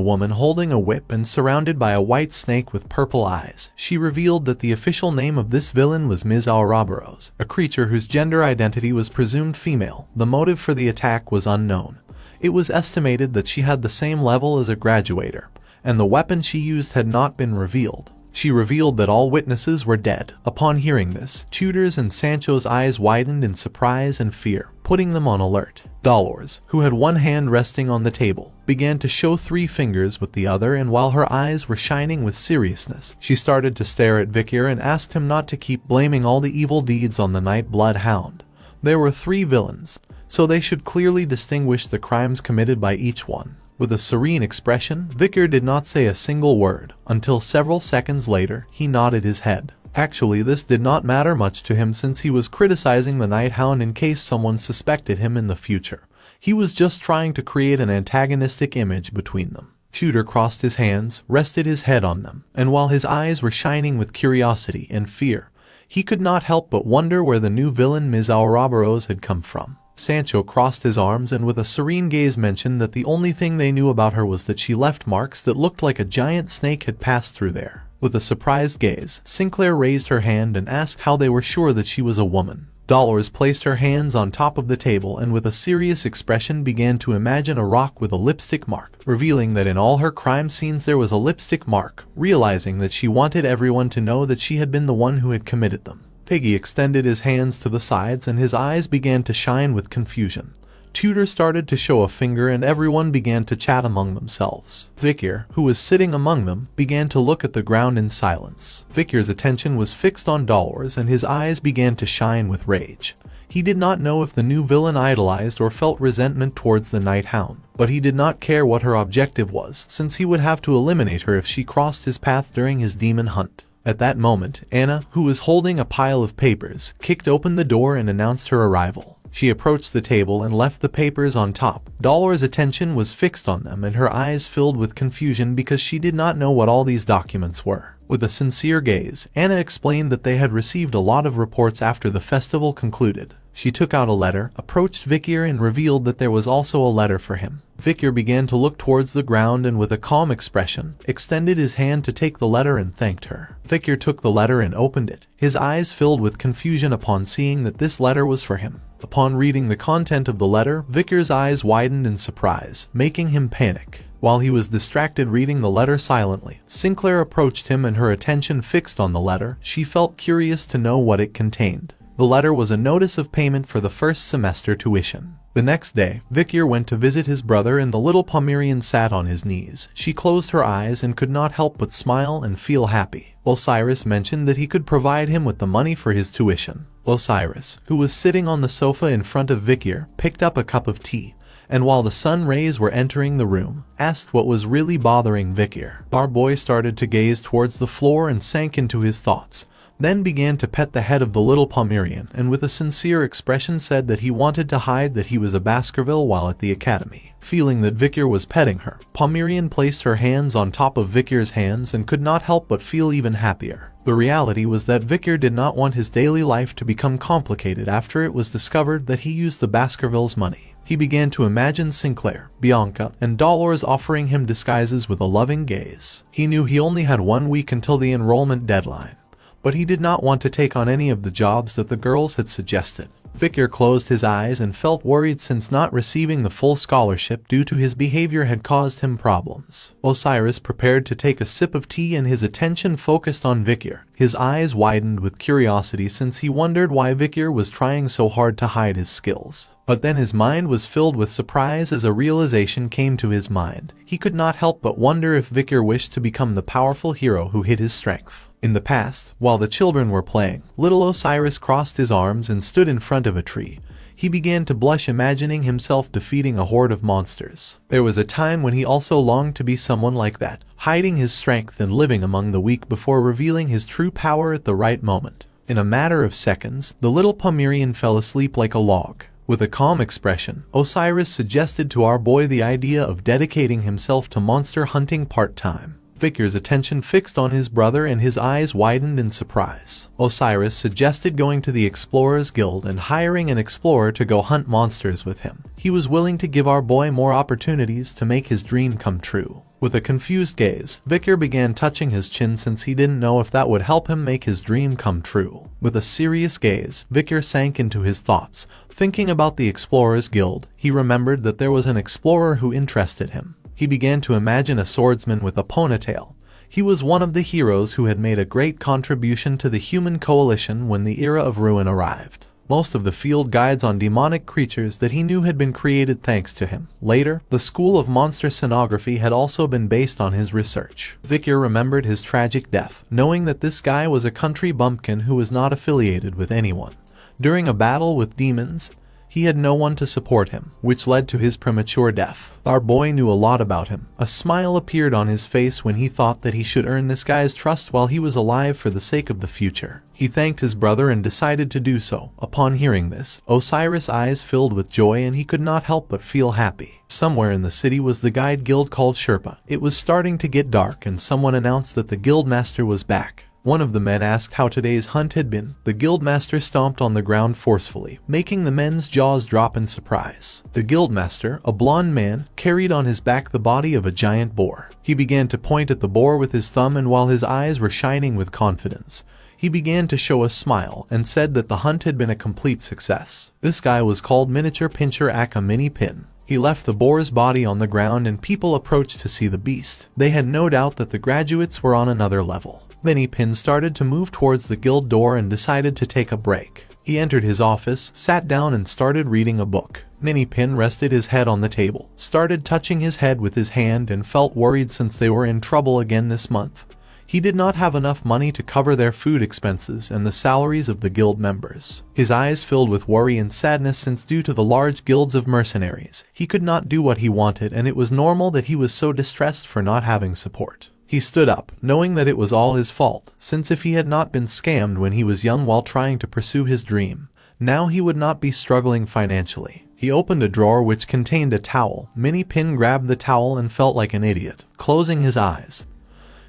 woman holding a whip and surrounded by a white snake with purple eyes. She revealed that the official name of this villain was Ms. Ouroboros, a creature whose gender identity was presumed female. The motive for the attack was unknown. It was estimated that she had the same level as a graduator, and the weapon she used had not been revealed. She revealed that all witnesses were dead. Upon hearing this, Tutor's and Sancho's eyes widened in surprise and fear, putting them on alert. Dolores, who had one hand resting on the table, began to show 3 fingers with the other, and while her eyes were shining with seriousness, she started to stare at Vikir and asked him not to keep blaming all the evil deeds on the Night Bloodhound. There were 3 villains, so they should clearly distinguish the crimes committed by each one. With a serene expression, Vikir did not say a single word, until several seconds later, he nodded his head. Actually, this did not matter much to him since he was criticizing the Night Hound in case someone suspected him in the future. He was just trying to create an antagonistic image between them. Tutor crossed his hands, rested his head on them, and while his eyes were shining with curiosity and fear, he could not help but wonder where the new villain Ms. Ouroboros had come from. Sancho crossed his arms and with a serene gaze mentioned that the only thing they knew about her was that she left marks that looked like a giant snake had passed through there. With a surprised gaze, Sinclair raised her hand and asked how they were sure that she was a woman. Dolores placed her hands on top of the table and with a serious expression began to imagine a rock with a lipstick mark, revealing that in all her crime scenes there was a lipstick mark, realizing that she wanted everyone to know that she had been the one who had committed them. Piggy extended his hands to the sides and his eyes began to shine with confusion. Tutor started to show a finger and everyone began to chat among themselves. Vikir, who was sitting among them, began to look at the ground in silence. Vikir's attention was fixed on Dolores and his eyes began to shine with rage. He did not know if the new villain idolized or felt resentment towards the Night Hound, but he did not care what her objective was, since he would have to eliminate her if she crossed his path during his demon hunt. At that moment, Anna, who was holding a pile of papers, kicked open the door and announced her arrival. She approached the table and left the papers on top. Dolores' attention was fixed on them and her eyes filled with confusion because she did not know what all these documents were. With a sincere gaze, Anna explained that they had received a lot of reports after the festival concluded. She took out a letter, approached Vikir and revealed that there was also a letter for him. Vikir began to look towards the ground and with a calm expression, extended his hand to take the letter and thanked her. Vikir took the letter and opened it, his eyes filled with confusion upon seeing that this letter was for him. Upon reading the content of the letter, Vikir's eyes widened in surprise, making him panic. While he was distracted reading the letter silently, Sinclair approached him and her attention fixed on the letter. She felt curious to know what it contained. The letter was a notice of payment for the first semester tuition. The next day, Vikir went to visit his brother and the little Pomerian sat on his knees. She closed her eyes and could not help but smile and feel happy. Osiris mentioned that he could provide him with the money for his tuition. Osiris, who was sitting on the sofa in front of Vikir, picked up a cup of tea, and while the sun rays were entering the room, asked what was really bothering Vikir. Our boy started to gaze towards the floor and sank into his thoughts, then began to pet the head of the little Pomeranian and with a sincere expression said that he wanted to hide that he was a Baskerville while at the academy. Feeling that Vikir was petting her, Pomeranian placed her hands on top of Vikir's hands and could not help but feel even happier. The reality was that Vikir did not want his daily life to become complicated after it was discovered that he used the Baskervilles' money. He began to imagine Sinclair, Bianca, and Dolores offering him disguises with a loving gaze. He knew he only had 1 week until the enrollment deadline, but he did not want to take on any of the jobs that the girls had suggested. Vikir closed his eyes and felt worried since not receiving the full scholarship due to his behavior had caused him problems. Osiris prepared to take a sip of tea and his attention focused on Vikir. His eyes widened with curiosity since he wondered why Vikir was trying so hard to hide his skills. But then his mind was filled with surprise as a realization came to his mind. He could not help but wonder if Vikir wished to become the powerful hero who hid his strength. In the past, while the children were playing, little Osiris crossed his arms and stood in front of a tree. He began to blush imagining himself defeating a horde of monsters. There was a time when he also longed to be someone like that, hiding his strength and living among the weak before revealing his true power at the right moment. In a matter of seconds, the little Pomeranian fell asleep like a log. With a calm expression, Osiris suggested to our boy the idea of dedicating himself to monster hunting part-time. Vikir's attention fixed on his brother and his eyes widened in surprise. Osiris suggested going to the Explorers Guild and hiring an explorer to go hunt monsters with him. He was willing to give our boy more opportunities to make his dream come true. With a confused gaze, Vikir began touching his chin since he didn't know if that would help him make his dream come true. With a serious gaze, Vikir sank into his thoughts. Thinking about the Explorers Guild, he remembered that there was an explorer who interested him. He began to imagine a swordsman with a ponytail. He was one of the heroes who had made a great contribution to the human coalition when the era of ruin arrived. Most of the field guides on demonic creatures that he knew had been created thanks to him. Later, the School of Monster Sonography had also been based on his research. Vikir remembered his tragic death, knowing that this guy was a country bumpkin who was not affiliated with anyone. During a battle with demons, he had no one to support him, which led to his premature death. Our boy knew a lot about him. A smile appeared on his face when he thought that he should earn this guy's trust while he was alive for the sake of the future. He thanked his brother and decided to do so. Upon hearing this, Osiris' eyes filled with joy and he could not help but feel happy. Somewhere in the city was the guide guild called Sherpa. It was starting to get dark and someone announced that the guildmaster was back. One of the men asked how today's hunt had been. The guildmaster stomped on the ground forcefully, making the men's jaws drop in surprise. The guildmaster, a blond man, carried on his back the body of a giant boar. He began to point at the boar with his thumb and while his eyes were shining with confidence, he began to show a smile and said that the hunt had been a complete success. This guy was called Miniature Pincher Aka Mini Pin. He left the boar's body on the ground and people approached to see the beast. They had no doubt that the graduates were on another level. Mini Pin started to move towards the guild door and decided to take a break. He entered his office, sat down and started reading a book. Mini Pin rested his head on the table, started touching his head with his hand and felt worried since they were in trouble again this month. He did not have enough money to cover their food expenses and the salaries of the guild members. His eyes filled with worry and sadness since due to the large guilds of mercenaries, he could not do what he wanted and it was normal that he was so distressed for not having support. He stood up, knowing that it was all his fault, since if he had not been scammed when he was young while trying to pursue his dream, now he would not be struggling financially. He opened a drawer which contained a towel. Mini Pin grabbed the towel and felt like an idiot, closing his eyes.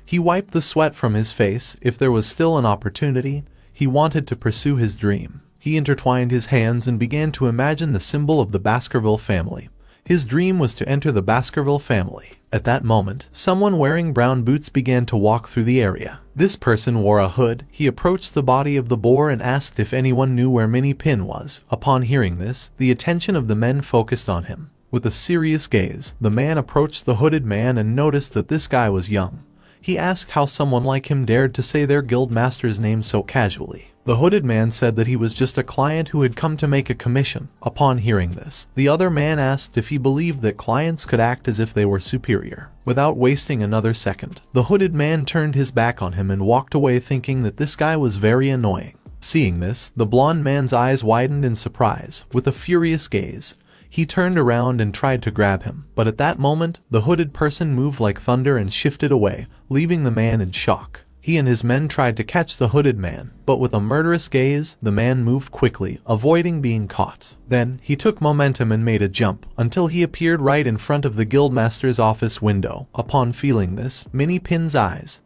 He wiped the sweat from his face. If there was still an opportunity, he wanted to pursue his dream. He intertwined his hands and began to imagine the symbol of the Baskerville family. His dream was to enter the Baskerville family. At that moment, someone wearing brown boots began to walk through the area. This person wore a hood. He approached the body of the boar and asked if anyone knew where Mini Pin was. Upon hearing this, the attention of the men focused on him. With a serious gaze, the man approached the hooded man and noticed that this guy was young. He asked how someone like him dared to say their guild master's name so casually. The hooded man said that he was just a client who had come to make a commission. Upon hearing this, the other man asked if he believed that clients could act as if they were superior. Without wasting another second, the hooded man turned his back on him and walked away thinking that this guy was very annoying. Seeing this, the blond man's eyes widened in surprise. With a furious gaze, He turned around and tried to grab him, but at that moment, the hooded person moved like thunder and shifted away, leaving the man in shock. He and his men tried to catch the hooded man, but with a murderous gaze, the man moved quickly, avoiding being caught. Then, he took momentum and made a jump, until he appeared right in front of the guildmaster's office window. Upon feeling this, Minnie-Pin's eyes,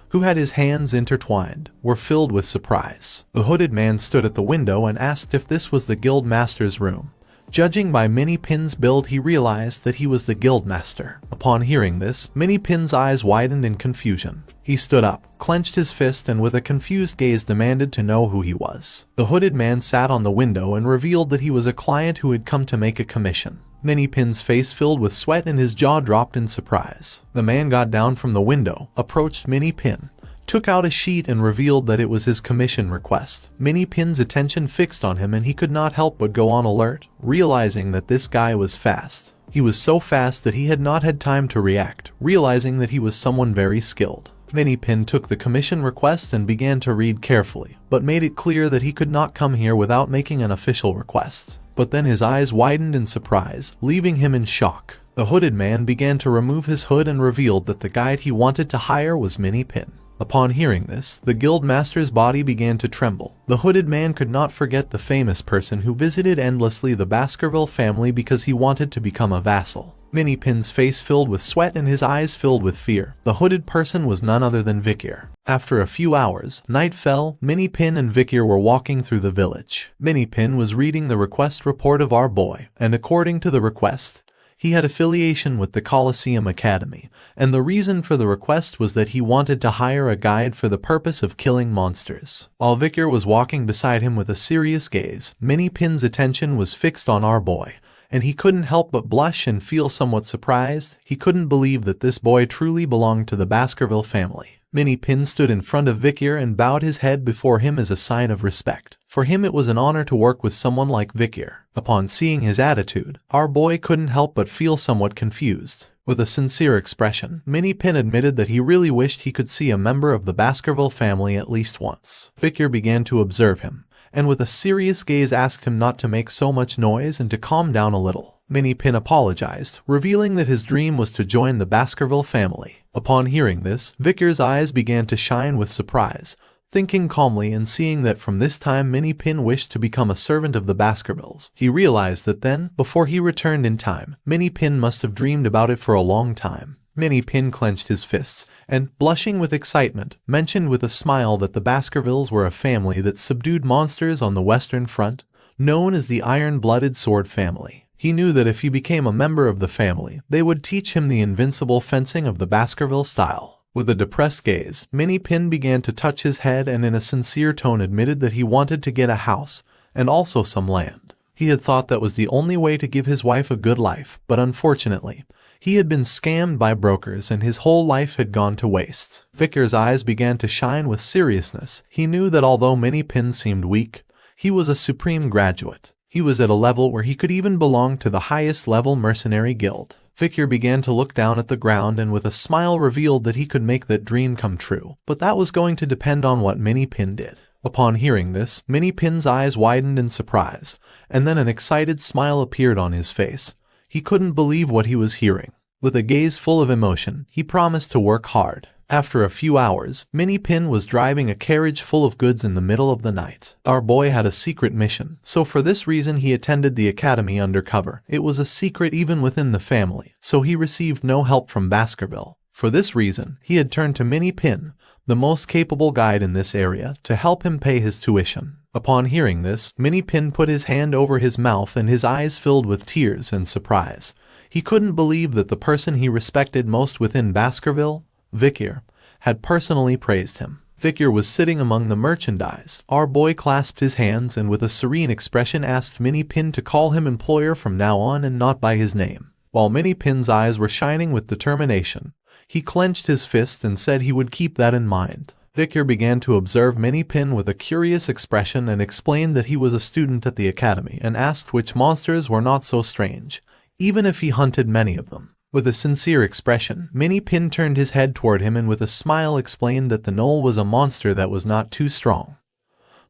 who had his hands intertwined, were filled with surprise. The hooded man stood at the window and asked if this was the guildmaster's room. Judging by Minnie-Pin's build, he realized that he was the guildmaster. Upon hearing this, Minnie-Pin's eyes widened in confusion. He stood up, clenched his fist, and with a confused gaze demanded to know who he was. The hooded man sat on the window and revealed that he was a client who had come to make a commission. Minnie-Pin's face filled with sweat and his jaw dropped in surprise. The man got down from the window, approached Minnie-Pin, took out a sheet and revealed that it was his commission request. Minnie-Pin's attention fixed on him and he could not help but go on alert, realizing that this guy was fast. He was so fast that he had not had time to react, realizing that he was someone very skilled. Minnie-Pin took the commission request and began to read carefully, but made it clear that he could not come here without making an official request. But then his eyes widened in surprise, leaving him in shock. The hooded man began to remove his hood and revealed that the guide he wanted to hire was Minnie-Pin. Upon hearing this, the guildmaster's body began to tremble. The hooded man could not forget the famous person who visited endlessly the Baskerville family because he wanted to become a vassal. Minnie-Pin's face filled with sweat and his eyes filled with fear. The hooded person was none other than Vikir. After a few hours, night fell. Minnie-Pin and Vikir were walking through the village. Minnie-Pin was reading the request report of our boy, and according to the request, he had affiliation with the Colosseum Academy, and the reason for the request was that he wanted to hire a guide for the purpose of killing monsters. While Vikir was walking beside him with a serious gaze, Minnie-Pin's attention was fixed on our boy, and he couldn't help but blush and feel somewhat surprised. He couldn't believe that this boy truly belonged to the Baskerville family. Minnie-Pin stood in front of Vikir and bowed his head before him as a sign of respect. For him it was an honor to work with someone like Vikir. Upon seeing his attitude, our boy couldn't help but feel somewhat confused. With a sincere expression, Minnie-Pin admitted that he really wished he could see a member of the Baskerville family at least once. Vikir began to observe him, and with a serious gaze asked him not to make so much noise and to calm down a little. Minnie-Pin apologized, revealing that his dream was to join the Baskerville family. Upon hearing this, Vikir's eyes began to shine with surprise, thinking calmly and seeing that from this time Minnie-Pin wished to become a servant of the Baskervilles. He realized that then, before he returned in time, Minnie-Pin must have dreamed about it for a long time. Minnie-Pin clenched his fists, and, blushing with excitement, mentioned with a smile that the Baskervilles were a family that subdued monsters on the Western Front, known as the Iron-Blooded Sword family. He knew that if he became a member of the family, they would teach him the invincible fencing of the Baskerville style. With a depressed gaze, Minnie-Pin began to touch his head and in a sincere tone admitted that he wanted to get a house, and also some land. He had thought that was the only way to give his wife a good life, but unfortunately, he had been scammed by brokers and his whole life had gone to waste. Vikir's eyes began to shine with seriousness. He knew that although Minnie-Pin seemed weak, he was a supreme graduate. He was at a level where he could even belong to the highest level mercenary guild. Vikir began to look down at the ground and with a smile revealed that he could make that dream come true, but that was going to depend on what Minnie-Pin did. Upon hearing this, Minnie-Pin's eyes widened in surprise, and then an excited smile appeared on his face. He couldn't believe what he was hearing. With a gaze full of emotion, he promised to work hard. After a few hours, Minnie-Pin was driving a carriage full of goods in the middle of the night. Our boy had a secret mission, so for this reason he attended the academy undercover. It was a secret even within the family, so he received no help from Baskerville. For this reason, he had turned to Minnie-Pin, the most capable guide in this area, to help him pay his tuition. Upon hearing this, Minnie-Pin put his hand over his mouth and his eyes filled with tears and surprise. He couldn't believe that the person he respected most within Baskerville, Vikir, had personally praised him. Vikir was sitting among the merchandise. Our boy clasped his hands and with a serene expression asked Minnie-Pin to call him employer from now on and not by his name. While Minnie-Pin's eyes were shining with determination, he clenched his fist and said he would keep that in mind. Vikir began to observe Minnie-Pin with a curious expression and explained that he was a student at the academy and asked which monsters were not so strange, even if he hunted many of them. With a sincere expression, Minnie-Pin turned his head toward him and with a smile explained that the gnoll was a monster that was not too strong,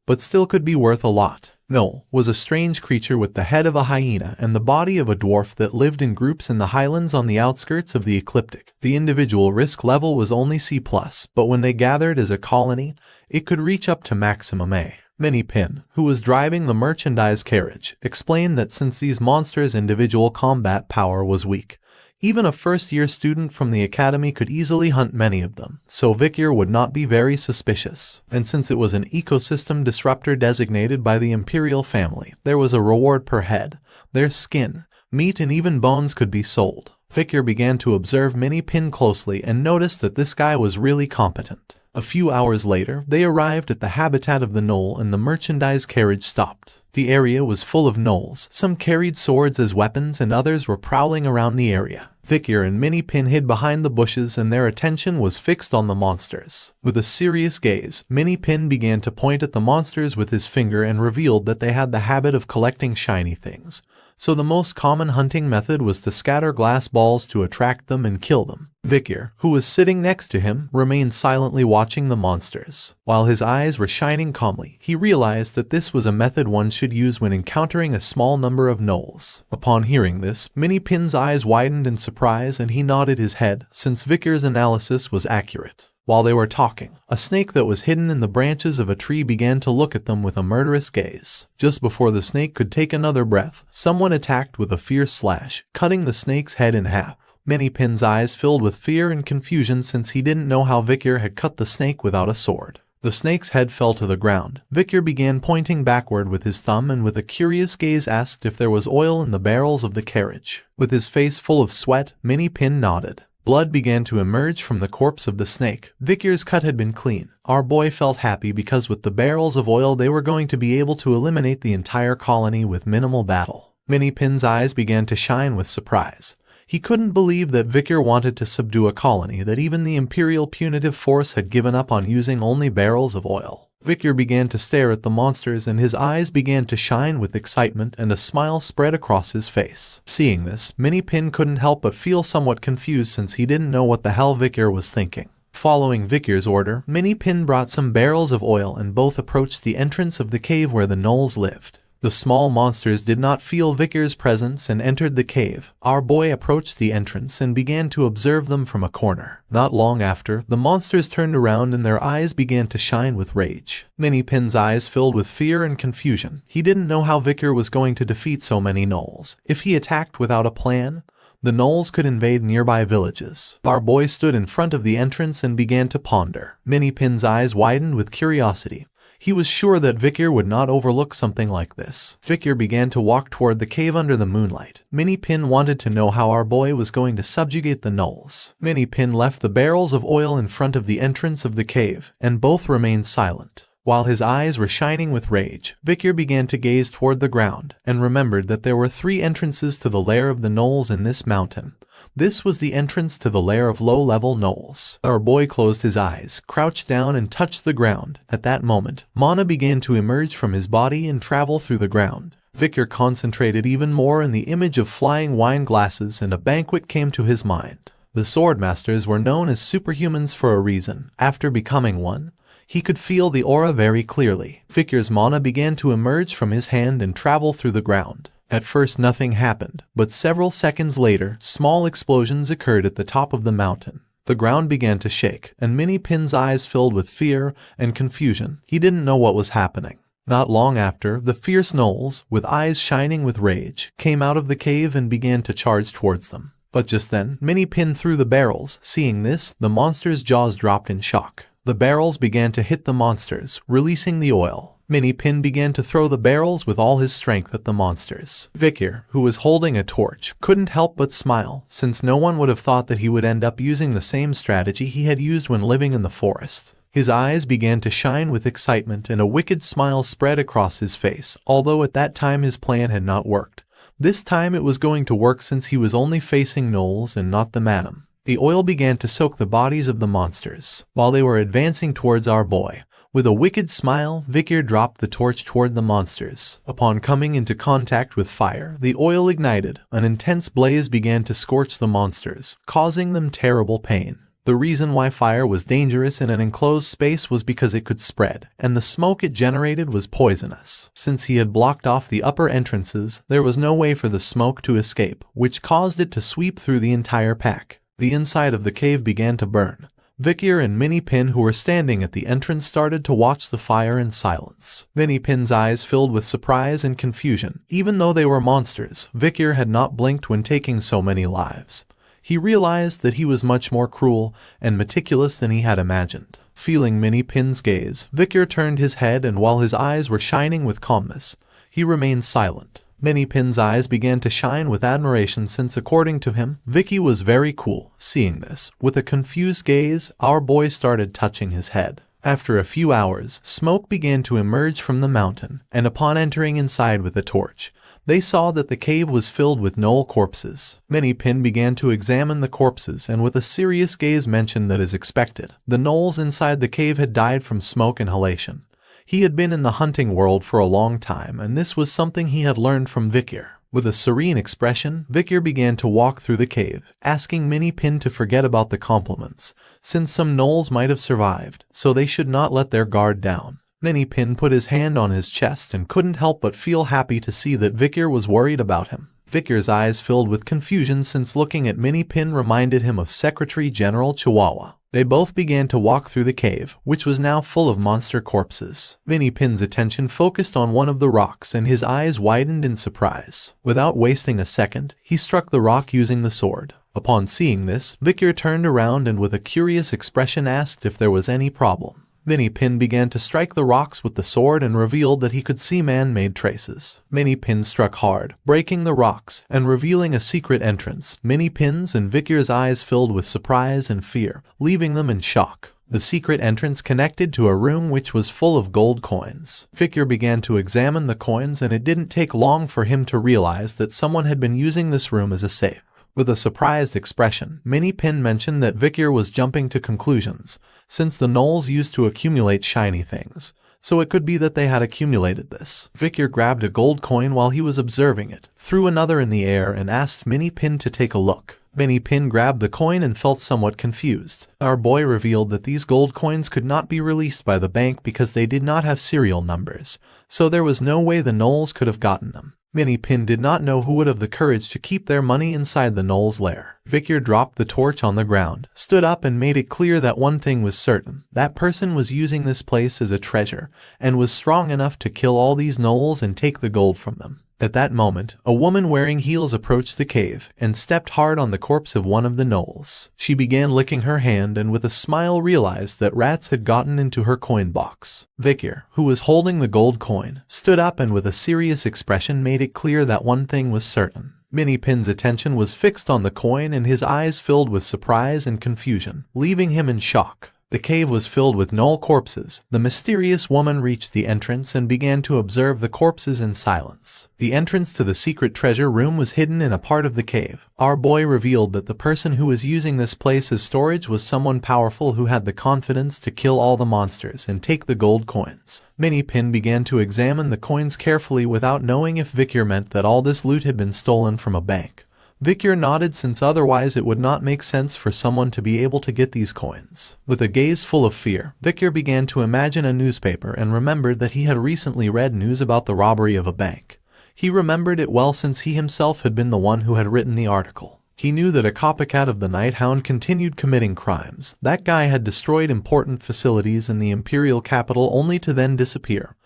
but still could be worth a lot. Gnoll was a strange creature with the head of a hyena and the body of a dwarf that lived in groups in the highlands on the outskirts of the ecliptic. The individual risk level was only C+, but when they gathered as a colony, it could reach up to maximum A. Minipin, who was driving the merchandise carriage, explained that since these monsters' individual combat power was weak, even a first-year student from the academy could easily hunt many of them, so Vikir would not be very suspicious. And since it was an ecosystem disruptor designated by the imperial family, there was a reward per head. Their skin, meat and even bones could be sold. Vikir began to observe Minipin closely and noticed that this guy was really competent. A few hours later, they arrived at the habitat of the gnoll and the merchandise carriage stopped. The area was full of gnolls. Some carried swords as weapons and others were prowling around the area. Vikir and Minipin hid behind the bushes and their attention was fixed on the monsters. With a serious gaze, Minipin began to point at the monsters with his finger and revealed that they had the habit of collecting shiny things. So the most common hunting method was to scatter glass balls to attract them and kill them. Vikir, who was sitting next to him, remained silently watching the monsters. While his eyes were shining calmly, he realized that this was a method one should use when encountering a small number of gnolls. Upon hearing this, Minipin's eyes widened in surprise and he nodded his head, since Vikir's analysis was accurate. While they were talking, a snake that was hidden in the branches of a tree began to look at them with a murderous gaze. Just before the snake could take another breath, someone attacked with a fierce slash, cutting the snake's head in half. Minipin's eyes filled with fear and confusion since he didn't know how Vikir had cut the snake without a sword. The snake's head fell to the ground. Vikir began pointing backward with his thumb and with a curious gaze asked if there was oil in the barrels of the carriage. With his face full of sweat, Minipin nodded. Blood began to emerge from the corpse of the snake. Vikir's cut had been clean. Our boy felt happy because with the barrels of oil they were going to be able to eliminate the entire colony with minimal battle. Minipin's eyes began to shine with surprise. He couldn't believe that Vikir wanted to subdue a colony that even the Imperial Punitive Force had given up on using only barrels of oil. Vikir began to stare at the monsters and his eyes began to shine with excitement and a smile spread across his face. Seeing this, Minipin couldn't help but feel somewhat confused since he didn't know what the hell Vikir was thinking. Following Vikir's order, Minipin brought some barrels of oil and both approached the entrance of the cave where the gnolls lived. The small monsters did not feel Vikir's presence and entered the cave. Our boy approached the entrance and began to observe them from a corner. Not long after, the monsters turned around and their eyes began to shine with rage. Minipin's eyes filled with fear and confusion. He didn't know how Vikir was going to defeat so many gnolls. If he attacked without a plan, the gnolls could invade nearby villages. Our boy stood in front of the entrance and began to ponder. Minipin's eyes widened with curiosity. He was sure that Vikir would not overlook something like this. Vikir began to walk toward the cave under the moonlight. Minipin wanted to know how our boy was going to subjugate the gnolls. Minipin left the barrels of oil in front of the entrance of the cave, and both remained silent. While his eyes were shining with rage, Vikir began to gaze toward the ground, and remembered that there were 3 entrances to the lair of the gnolls in this mountain. This was the entrance to the lair of low-level gnolls. Our boy closed his eyes, crouched down and touched the ground. At that moment, mana began to emerge from his body and travel through the ground. Vikir concentrated even more in the image of flying wine glasses and a banquet came to his mind. The swordmasters were known as superhumans for a reason. After becoming one, he could feel the aura very clearly. Vikir's mana began to emerge from his hand and travel through the ground. At first nothing happened, but several seconds later, small explosions occurred at the top of the mountain. The ground began to shake, and Minipin's eyes filled with fear and confusion. He didn't know what was happening. Not long after, the fierce gnolls, with eyes shining with rage, came out of the cave and began to charge towards them. But just then, Minipin threw the barrels. Seeing this, the monster's jaws dropped in shock. The barrels began to hit the monsters, releasing the oil. Minipin began to throw the barrels with all his strength at the monsters. Vikir, who was holding a torch, couldn't help but smile, since no one would have thought that he would end up using the same strategy he had used when living in the forest. His eyes began to shine with excitement and a wicked smile spread across his face, although at that time his plan had not worked. This time it was going to work since he was only facing gnolls and not the madam. The oil began to soak the bodies of the monsters. While they were advancing towards our boy, with a wicked smile, Vikir dropped the torch toward the monsters. Upon coming into contact with fire, the oil ignited. An intense blaze began to scorch the monsters, causing them terrible pain. The reason why fire was dangerous in an enclosed space was because it could spread, and the smoke it generated was poisonous. Since he had blocked off the upper entrances, there was no way for the smoke to escape, which caused it to sweep through the entire pack. The inside of the cave began to burn. Vikyr and Minipin, who were standing at the entrance, started to watch the fire in silence. Minipin's eyes filled with surprise and confusion. Even though they were monsters, Vikyr had not blinked when taking so many lives. He realized that he was much more cruel and meticulous than he had imagined. Feeling Minipin's gaze, Vikyr turned his head, and while his eyes were shining with calmness, he remained silent. Minipin's eyes began to shine with admiration since, according to him, Vicky was very cool. Seeing this, with a confused gaze, our boy started touching his head. After a few hours, smoke began to emerge from the mountain, and upon entering inside with a torch, they saw that the cave was filled with gnoll corpses. Minipin began to examine the corpses and with a serious gaze mentioned that, as expected, the gnolls inside the cave had died from smoke inhalation. He had been in the hunting world for a long time, and this was something he had learned from Vikyr. With a serene expression, Vikyr began to walk through the cave, asking Minipin to forget about the compliments, since some gnolls might have survived, so they should not let their guard down. Minipin put his hand on his chest and couldn't help but feel happy to see that Vikyr was worried about him. Vikyr's eyes filled with confusion since looking at Minipin reminded him of Secretary General Chihuahua. They both began to walk through the cave, which was now full of monster corpses. Minipin's attention focused on one of the rocks and his eyes widened in surprise. Without wasting a second, he struck the rock using the sword. Upon seeing this, Vikyr turned around and with a curious expression asked if there was any problem. Minipin began to strike the rocks with the sword and revealed that he could see man-made traces. Minipin struck hard, breaking the rocks and revealing a secret entrance. Minipin's and Vikyr's eyes filled with surprise and fear, leaving them in shock. The secret entrance connected to a room which was full of gold coins. Vikyr began to examine the coins, and it didn't take long for him to realize that someone had been using this room as a safe. With a surprised expression, Minipin mentioned that Vikyr was jumping to conclusions, since the gnolls used to accumulate shiny things, so it could be that they had accumulated this. Vikyr grabbed a gold coin while he was observing it, threw another in the air and asked Minipin to take a look. Minipin grabbed the coin and felt somewhat confused. Our boy revealed that these gold coins could not be released by the bank because they did not have serial numbers, so there was no way the gnolls could have gotten them. Minipin did not know who would have the courage to keep their money inside the gnoll's lair. Vikyr dropped the torch on the ground, stood up and made it clear that one thing was certain. That person was using this place as a treasure, and was strong enough to kill all these gnolls and take the gold from them. At that moment, a woman wearing heels approached the cave and stepped hard on the corpse of one of the gnolls. She began licking her hand and with a smile realized that rats had gotten into her coin box. Vikyr, who was holding the gold coin, stood up and with a serious expression made it clear that one thing was certain. Minipin's attention was fixed on the coin and his eyes filled with surprise and confusion, leaving him in shock. The cave was filled with gnoll corpses. The mysterious woman reached the entrance and began to observe the corpses in silence. The entrance to the secret treasure room was hidden in a part of the cave. Our boy revealed that the person who was using this place as storage was someone powerful who had the confidence to kill all the monsters and take the gold coins. Minipin began to examine the coins carefully without knowing if Vikyr meant that all this loot had been stolen from a bank. Vikyr nodded, since otherwise it would not make sense for someone to be able to get these coins. With a gaze full of fear, Vikyr began to imagine a newspaper and remembered that he had recently read news about the robbery of a bank. He remembered it well since he himself had been the one who had written the article. He knew that a copycat of the Night Hound continued committing crimes. That guy had destroyed important facilities in the imperial capital only to then disappear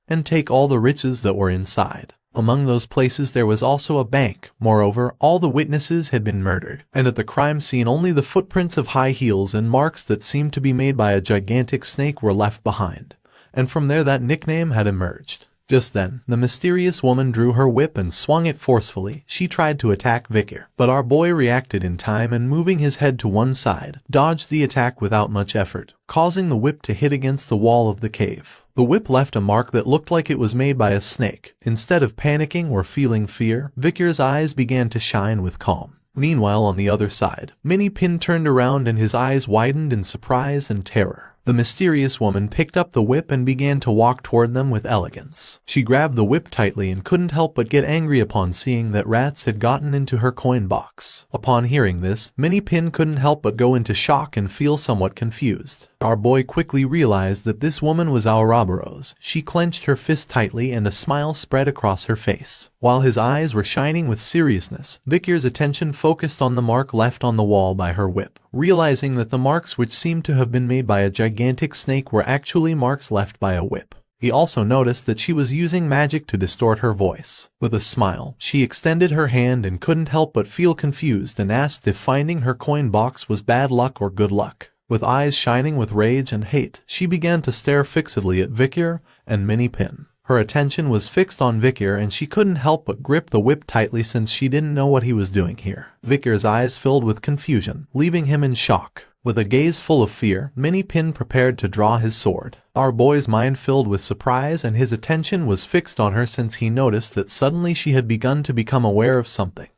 and take all the riches that were inside. Among those places there was also a bank. Moreover, all the witnesses had been murdered, and at the crime scene only the footprints of high heels and marks that seemed to be made by a gigantic snake were left behind. And from there that nickname had emerged. Just then, the mysterious woman drew her whip and swung it forcefully. She tried to attack Vikyr, but our boy reacted in time and moving his head to one side, dodged the attack without much effort, causing the whip to hit against the wall of the cave. The whip left a mark that looked like it was made by a snake. Instead of panicking or feeling fear, Vikyr's eyes began to shine with calm. Meanwhile, on the other side, Minipin turned around and his eyes widened in surprise and terror. The mysterious woman picked up the whip and began to walk toward them with elegance. She grabbed the whip tightly and couldn't help but get angry upon seeing that rats had gotten into her coin box. Upon hearing this, Minnie-Pin couldn't help but go into shock and feel somewhat confused. Our boy quickly realized that this woman was Ouroboros. She clenched her fist tightly and a smile spread across her face. While his eyes were shining with seriousness, Vikir's attention focused on the mark left on the wall by her whip. Realizing that the marks which seemed to have been made by a gigantic snake were actually marks left by a whip. He also noticed that she was using magic to distort her voice. With a smile, she extended her hand and couldn't help but feel confused and asked if finding her coin box was bad luck or good luck. With eyes shining with rage and hate, she began to stare fixedly at Vikir and Minnie-Pin. Her attention was fixed on Vikir and she couldn't help but grip the whip tightly since she didn't know what he was doing here. Vikir's eyes filled with confusion, leaving him in shock. With a gaze full of fear, Minnie-Pin prepared to draw his sword. Our boy's mind filled with surprise and his attention was fixed on her since he noticed that suddenly she had begun to become aware of something.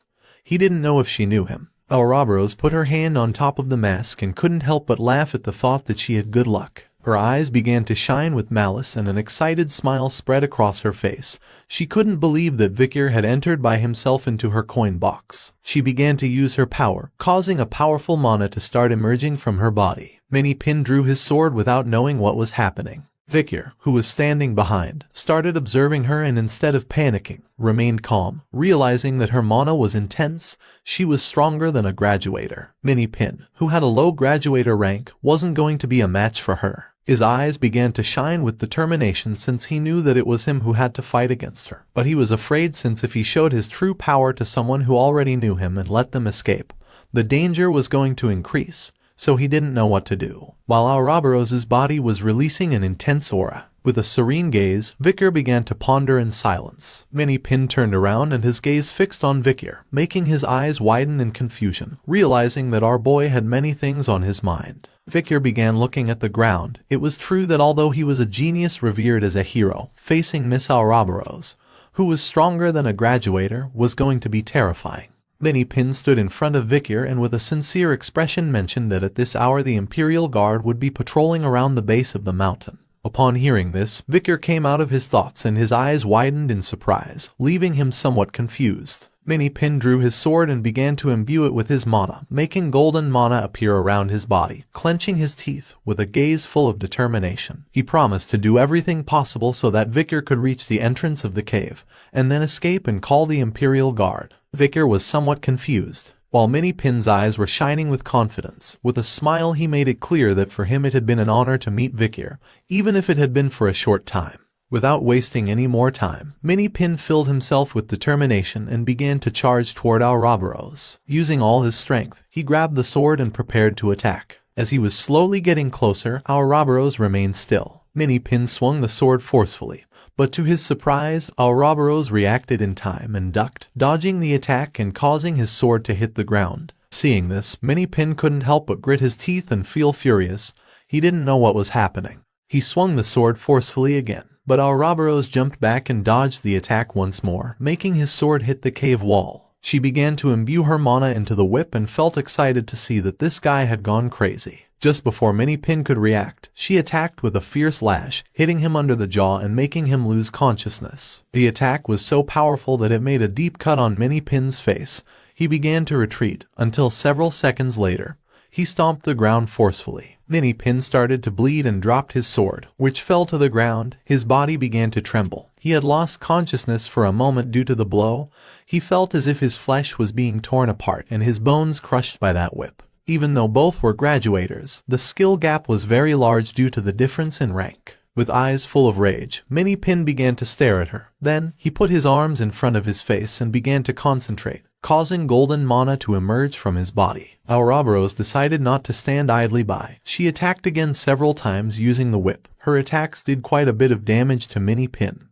He didn't know if she knew him. Ouroboros put her hand on top of the mask and couldn't help but laugh at the thought that she had good luck. Her eyes began to shine with malice and an excited smile spread across her face. She couldn't believe that Vikir had entered by himself into her coin box. She began to use her power, causing a powerful mana to start emerging from her body. Minnie-Pin drew his sword without knowing what was happening. Vikir, who was standing behind, started observing her and instead of panicking, remained calm. Realizing that her mana was intense, she was stronger than a graduator. Minnie-Pin, who had a low graduator rank, wasn't going to be a match for her. His eyes began to shine with determination since he knew that it was him who had to fight against her. But he was afraid since if he showed his true power to someone who already knew him and let them escape, the danger was going to increase. So he didn't know what to do. While Ouroboros's body was releasing an intense aura, with a serene gaze, Vikir began to ponder in silence. Minnie-Pin turned around and his gaze fixed on Vikir, making his eyes widen in confusion, realizing that our boy had many things on his mind. Vikir began looking at the ground. It was true that although he was a genius revered as a hero, facing Miss Ouroboros, who was stronger than a graduator, was going to be terrifying. Minnie-Pin stood in front of Vikir and with a sincere expression mentioned that at this hour the Imperial Guard would be patrolling around the base of the mountain. Upon hearing this, Vikir came out of his thoughts and his eyes widened in surprise, leaving him somewhat confused. Minnie-Pin drew his sword and began to imbue it with his mana, making golden mana appear around his body. Clenching his teeth, with a gaze full of determination, he promised to do everything possible so that Vikir could reach the entrance of the cave, and then escape and call the Imperial Guard. Vikir was somewhat confused, while Minnie-Pin's eyes were shining with confidence. With a smile he made it clear that for him it had been an honor to meet Vikir, even if it had been for a short time. Without wasting any more time, Minnie-Pin filled himself with determination and began to charge toward Ouroboros. Using all his strength, he grabbed the sword and prepared to attack. As he was slowly getting closer, Ouroboros remained still. Minnie-Pin swung the sword forcefully, but to his surprise, Ouroboros reacted in time and ducked, dodging the attack and causing his sword to hit the ground. Seeing this, Minnie-Pin couldn't help but grit his teeth and feel furious. He didn't know what was happening. He swung the sword forcefully again, but Ouroboros jumped back and dodged the attack once more, making his sword hit the cave wall. She began to imbue her mana into the whip and felt excited to see that this guy had gone crazy. Just before Minnie-Pin could react, she attacked with a fierce lash, hitting him under the jaw and making him lose consciousness. The attack was so powerful that it made a deep cut on Minnie-Pin's face. He began to retreat, until several seconds later, he stomped the ground forcefully. Minnie-Pin started to bleed and dropped his sword, which fell to the ground. His body began to tremble. He had lost consciousness for a moment due to the blow. He felt as if his flesh was being torn apart and his bones crushed by that whip. Even though both were graduators, the skill gap was very large due to the difference in rank. With eyes full of rage, Minnie-Pin began to stare at her. Then, he put his arms in front of his face and began to concentrate, causing golden mana to emerge from his body. Ouroboros decided not to stand idly by. She attacked again several times using the whip. Her attacks did quite a bit of damage to Minnie-Pin,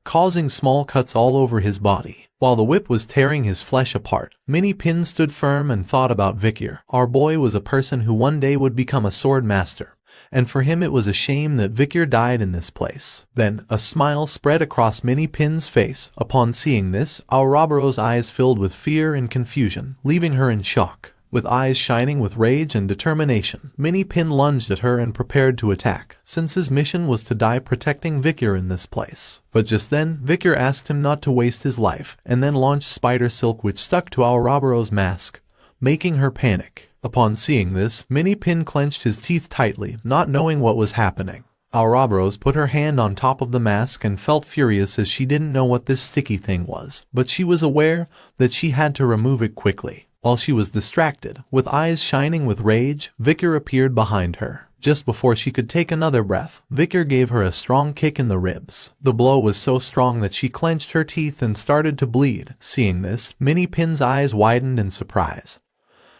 causing small cuts all over his body. While the whip was tearing his flesh apart, Minnie-Pin stood firm and thought about Vikir. Our boy was a person who one day would become a sword master, and for him it was a shame that Vikir died in this place. Then, a smile spread across Minnie-Pin's face. Upon seeing this, Ouroboros' eyes filled with fear and confusion, leaving her in shock. With eyes shining with rage and determination, Minnie-Pin lunged at her and prepared to attack, since his mission was to die protecting Victor in this place. But just then, Victor asked him not to waste his life, and then launched spider silk which stuck to Ouroboros's mask, making her panic. Upon seeing this, Minnie-Pin clenched his teeth tightly, not knowing what was happening. Ouroboros put her hand on top of the mask and felt furious as she didn't know what this sticky thing was, but she was aware that she had to remove it quickly. While she was distracted, with eyes shining with rage, Victor appeared behind her. Just before she could take another breath, Victor gave her a strong kick in the ribs. The blow was so strong that she clenched her teeth and started to bleed. Seeing this, Minnie-Pin's eyes widened in surprise.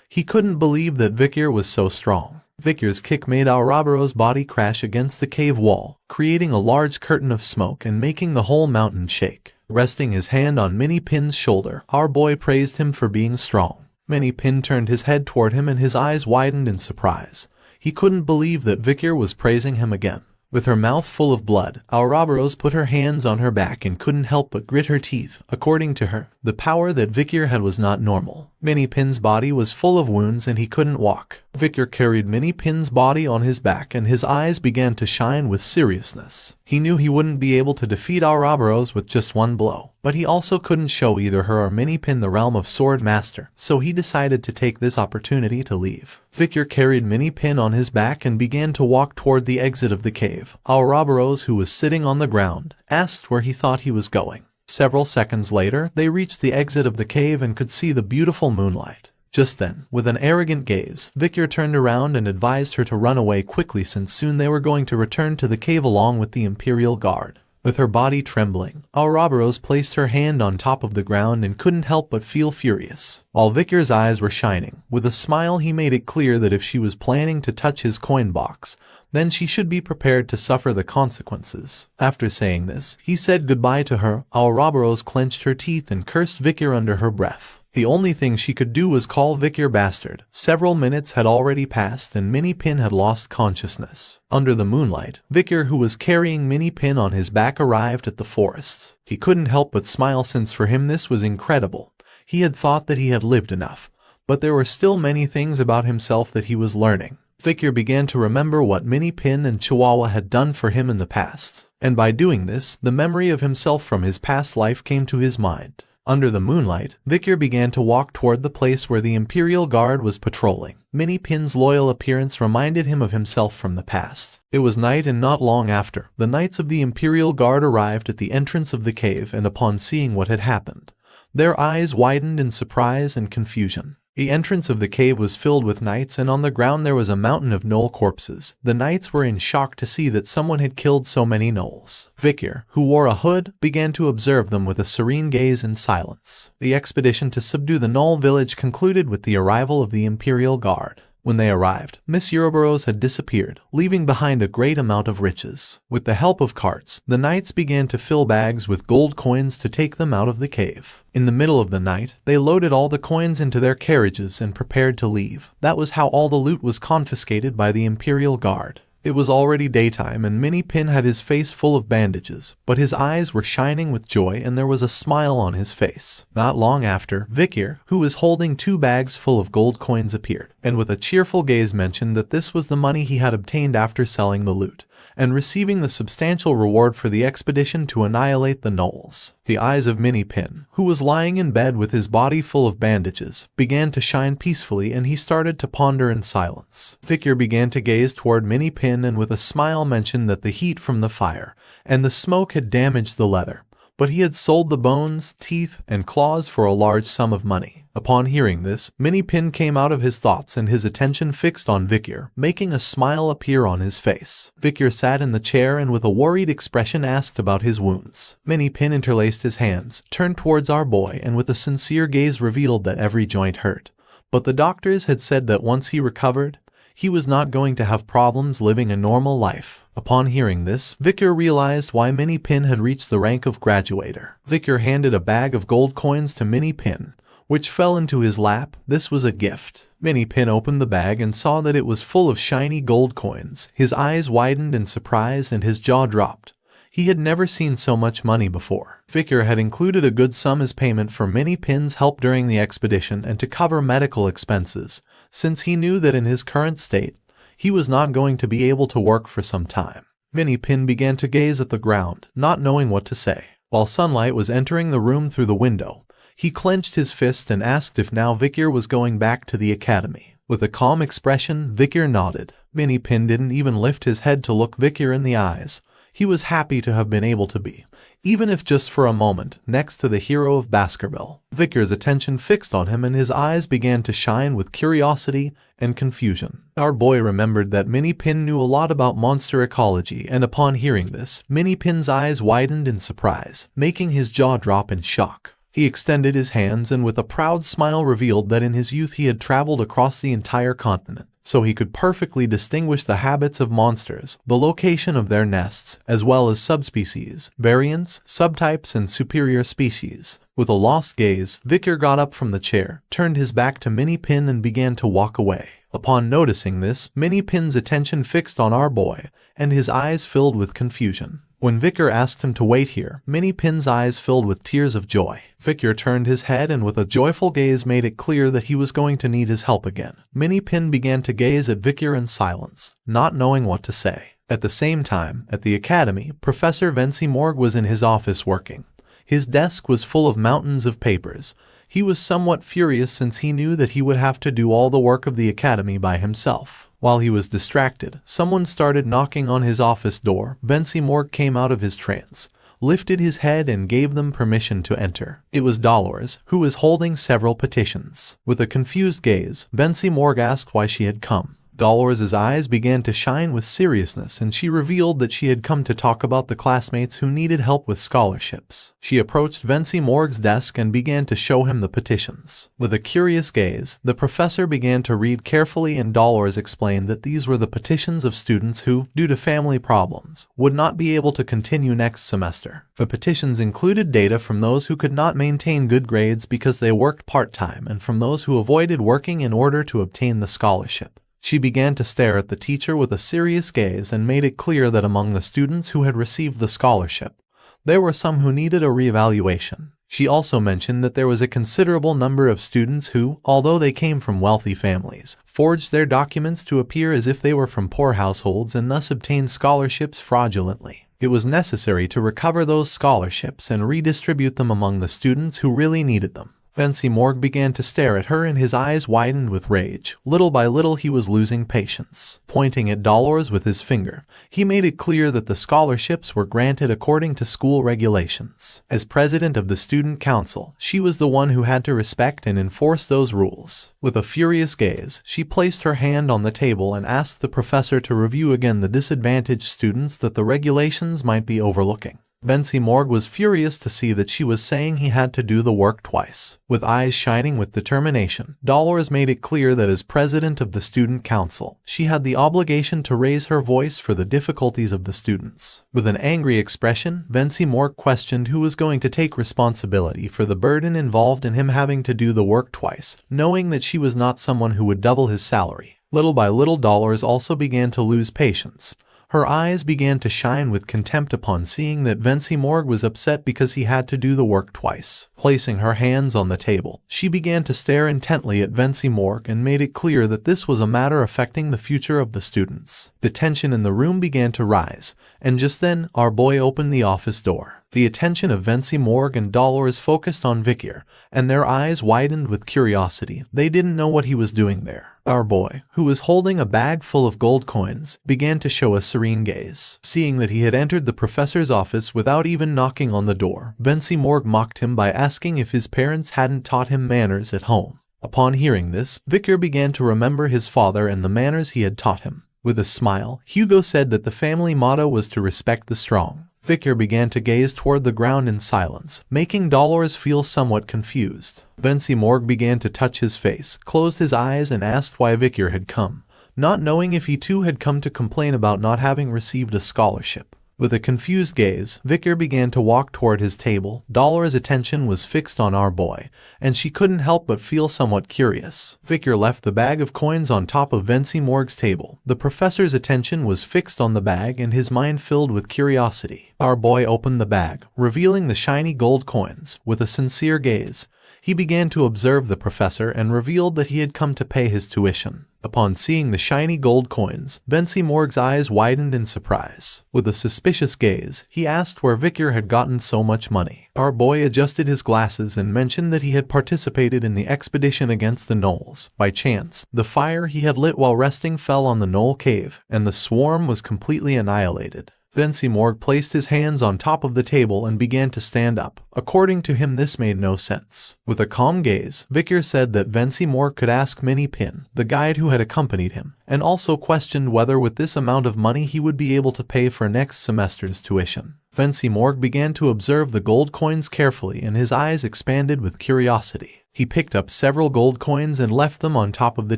He couldn't believe that Victor was so strong. Victor's kick made Ouroboros's body crash against the cave wall, creating a large curtain of smoke and making the whole mountain shake. Resting his hand on Minnie-Pin's shoulder, our boy praised him for being strong. Minnie-Pin turned his head toward him and his eyes widened in surprise. He couldn't believe that Victor was praising him again. With her mouth full of blood, Ouroboros put her hands on her back and couldn't help but grit her teeth. According to her, the power that Victor had was not normal. Minnie-Pin's body was full of wounds and he couldn't walk. Victor carried Minnie-Pin's body on his back and his eyes began to shine with seriousness. He knew he wouldn't be able to defeat Ouroboros with just one blow, but he also couldn't show either her or Minnie-Pin the realm of Sword Master, so he decided to take this opportunity to leave. Victor carried Minnie-Pin on his back and began to walk toward the exit of the cave. Ouroboros, who was sitting on the ground, asked where he thought he was going. Several seconds later, they reached the exit of the cave and could see the beautiful moonlight. Just then, with an arrogant gaze, Victor turned around and advised her to run away quickly since soon they were going to return to the cave along with the Imperial Guard. With her body trembling, Ouroboros placed her hand on top of the ground and couldn't help but feel furious. While Victor's eyes were shining, with a smile he made it clear that if she was planning to touch his coin box, then she should be prepared to suffer the consequences. After saying this, he said goodbye to her. Ouroboros clenched her teeth and cursed Victor under her breath. The only thing she could do was call Victor bastard. Several minutes had already passed and Minnie-Pin had lost consciousness. Under the moonlight, Victor, who was carrying Minnie-Pin on his back, arrived at the forest. He couldn't help but smile since for him this was incredible. He had thought that he had lived enough, but there were still many things about himself that he was learning. Victor began to remember what Minnie-Pin and Chihuahua had done for him in the past, and by doing this, the memory of himself from his past life came to his mind. Under the moonlight, Victor began to walk toward the place where the Imperial Guard was patrolling. Minnie-Pin's loyal appearance reminded him of himself from the past. It was night and not long after, the knights of the Imperial Guard arrived at the entrance of the cave and upon seeing what had happened, their eyes widened in surprise and confusion. The entrance of the cave was filled with knights and on the ground there was a mountain of gnoll corpses. The knights were in shock to see that someone had killed so many gnolls. Victor, who wore a hood, began to observe them with a serene gaze and silence. The expedition to subdue the gnoll village concluded with the arrival of the Imperial Guard. When they arrived, Miss Ouroboros had disappeared, leaving behind a great amount of riches. With the help of carts, the knights began to fill bags with gold coins to take them out of the cave. In the middle of the night, they loaded all the coins into their carriages and prepared to leave. That was how all the loot was confiscated by the Imperial Guard. It was already daytime and Minnie-Pin had his face full of bandages, but his eyes were shining with joy and there was a smile on his face. Not long after, Victor, who was holding 2 bags full of gold coins, appeared, and with a cheerful gaze mentioned that this was the money he had obtained after selling the loot, and receiving the substantial reward for the expedition to annihilate the gnolls. The eyes of Minnie-Pin, who was lying in bed with his body full of bandages, began to shine peacefully and he started to ponder in silence. Victor began to gaze toward Minnie-Pin and with a smile mentioned that the heat from the fire and the smoke had damaged the leather, but he had sold the bones, teeth, and claws for a large sum of money. Upon hearing this, Minnie-Pin came out of his thoughts and his attention fixed on Victor, making a smile appear on his face. Victor sat in the chair and with a worried expression asked about his wounds. Minnie-Pin interlaced his hands, turned towards our boy and with a sincere gaze revealed that every joint hurt. But the doctors had said that once he recovered, he was not going to have problems living a normal life. Upon hearing this, Victor realized why Minnie-Pin had reached the rank of graduator. Victor handed a bag of gold coins to Minnie-Pin, which fell into his lap. This was a gift. Minnie-Pin opened the bag and saw that it was full of shiny gold coins. His eyes widened in surprise and his jaw dropped. He had never seen so much money before. Vicar had included a good sum as payment for Minnie Pin's help during the expedition and to cover medical expenses, since he knew that in his current state, he was not going to be able to work for some time. Minnie Pin began to gaze at the ground, not knowing what to say. While sunlight was entering the room through the window, he clenched his fist and asked if now Vicar was going back to the academy. With a calm expression, Vicar nodded. Minnie Pin didn't even lift his head to look Vicar in the eyes. He was happy to have been able to be, even if just for a moment, next to the hero of Baskerville. Vicar's attention fixed on him and his eyes began to shine with curiosity and confusion. Our boy remembered that Minnie Pin knew a lot about monster ecology, and upon hearing this, Minnie Pin's eyes widened in surprise, making his jaw drop in shock. He extended his hands and with a proud smile revealed that in his youth he had traveled across the entire continent, so he could perfectly distinguish the habits of monsters, the location of their nests, as well as subspecies, variants, subtypes, and superior species. With a lost gaze, Vicar got up from the chair, turned his back to Minnie Pin and began to walk away. Upon noticing this, Minnie Pin's attention fixed on our boy, and his eyes filled with confusion. When Vicar asked him to wait here, Minnie Pin's eyes filled with tears of joy. Vicar turned his head and with a joyful gaze made it clear that he was going to need his help again. Minnie Pin began to gaze at Vicar in silence, not knowing what to say. At the same time, at the academy, Professor Vinci Morgue was in his office working. His desk was full of mountains of papers. He was somewhat furious since he knew that he would have to do all the work of the academy by himself. While he was distracted, someone started knocking on his office door. Vinci Morgue came out of his trance, lifted his head and gave them permission to enter. It was Dolores, who was holding several petitions. With a confused gaze, Vinci Morgue asked why she had come. Dolores' eyes began to shine with seriousness and she revealed that she had come to talk about the classmates who needed help with scholarships. She approached Vinci Morgue's desk and began to show him the petitions. With a curious gaze, the professor began to read carefully and Dolores explained that these were the petitions of students who, due to family problems, would not be able to continue next semester. The petitions included data from those who could not maintain good grades because they worked part-time and from those who avoided working in order to obtain the scholarship. She began to stare at the teacher with a serious gaze and made it clear that among the students who had received the scholarship, there were some who needed a reevaluation. She also mentioned that there was a considerable number of students who, although they came from wealthy families, forged their documents to appear as if they were from poor households and thus obtained scholarships fraudulently. It was necessary to recover those scholarships and redistribute them among the students who really needed them. Vinci Morgue began to stare at her and his eyes widened with rage. Little by little he was losing patience. Pointing at Dolores with his finger, he made it clear that the scholarships were granted according to school regulations. As president of the student council, she was the one who had to respect and enforce those rules. With a furious gaze, she placed her hand on the table and asked the professor to review again the disadvantaged students that the regulations might be overlooking. Vinci Morgue was furious to see that she was saying he had to do the work twice. With eyes shining with determination, Dolores made it clear that as president of the student council, she had the obligation to raise her voice for the difficulties of the students. With an angry expression, Vinci Morgue questioned who was going to take responsibility for the burden involved in him having to do the work twice, knowing that she was not someone who would double his salary. Little by little, Dolores also began to lose patience. Her eyes began to shine with contempt upon seeing that Vinci Morgue was upset because he had to do the work twice. Placing her hands on the table, she began to stare intently at Vinci Morgue and made it clear that this was a matter affecting the future of the students. The tension in the room began to rise, and just then, our boy opened the office door. The attention of Vinci Morgue and Dolores focused on Vicar, and their eyes widened with curiosity. They didn't know what he was doing there. Our boy, who was holding a bag full of gold coins, began to show a serene gaze. Seeing that he had entered the professor's office without even knocking on the door, Vinci Morgue mocked him by asking if his parents hadn't taught him manners at home. Upon hearing this, Vicar began to remember his father and the manners he had taught him. With a smile, Hugo said that the family motto was to respect the strong. Vicar began to gaze toward the ground in silence, making Dolores feel somewhat confused. Vinci Morgue began to touch his face, closed his eyes and asked why Vicar had come, not knowing if he too had come to complain about not having received a scholarship. With a confused gaze, Victor began to walk toward his table. Dollar's attention was fixed on our boy, and she couldn't help but feel somewhat curious. Victor left the bag of coins on top of Vinci Morg's table. The professor's attention was fixed on the bag and his mind filled with curiosity. Our boy opened the bag, revealing the shiny gold coins. With a sincere gaze, he began to observe the professor and revealed that he had come to pay his tuition. Upon seeing the shiny gold coins, Vinci Morg's eyes widened in surprise. With a suspicious gaze, he asked where Victor had gotten so much money. Our boy adjusted his glasses and mentioned that he had participated in the expedition against the gnolls. By chance, the fire he had lit while resting fell on the gnoll cave, and the swarm was completely annihilated. Vinci Morg placed his hands on top of the table and began to stand up. According to him, this made no sense. With a calm gaze, Victor said that Vinci Morg could ask Minnie Pin, the guide who had accompanied him, and also questioned whether with this amount of money he would be able to pay for next semester's tuition. Vinci Morg began to observe the gold coins carefully and his eyes expanded with curiosity. He picked up several gold coins and left them on top of the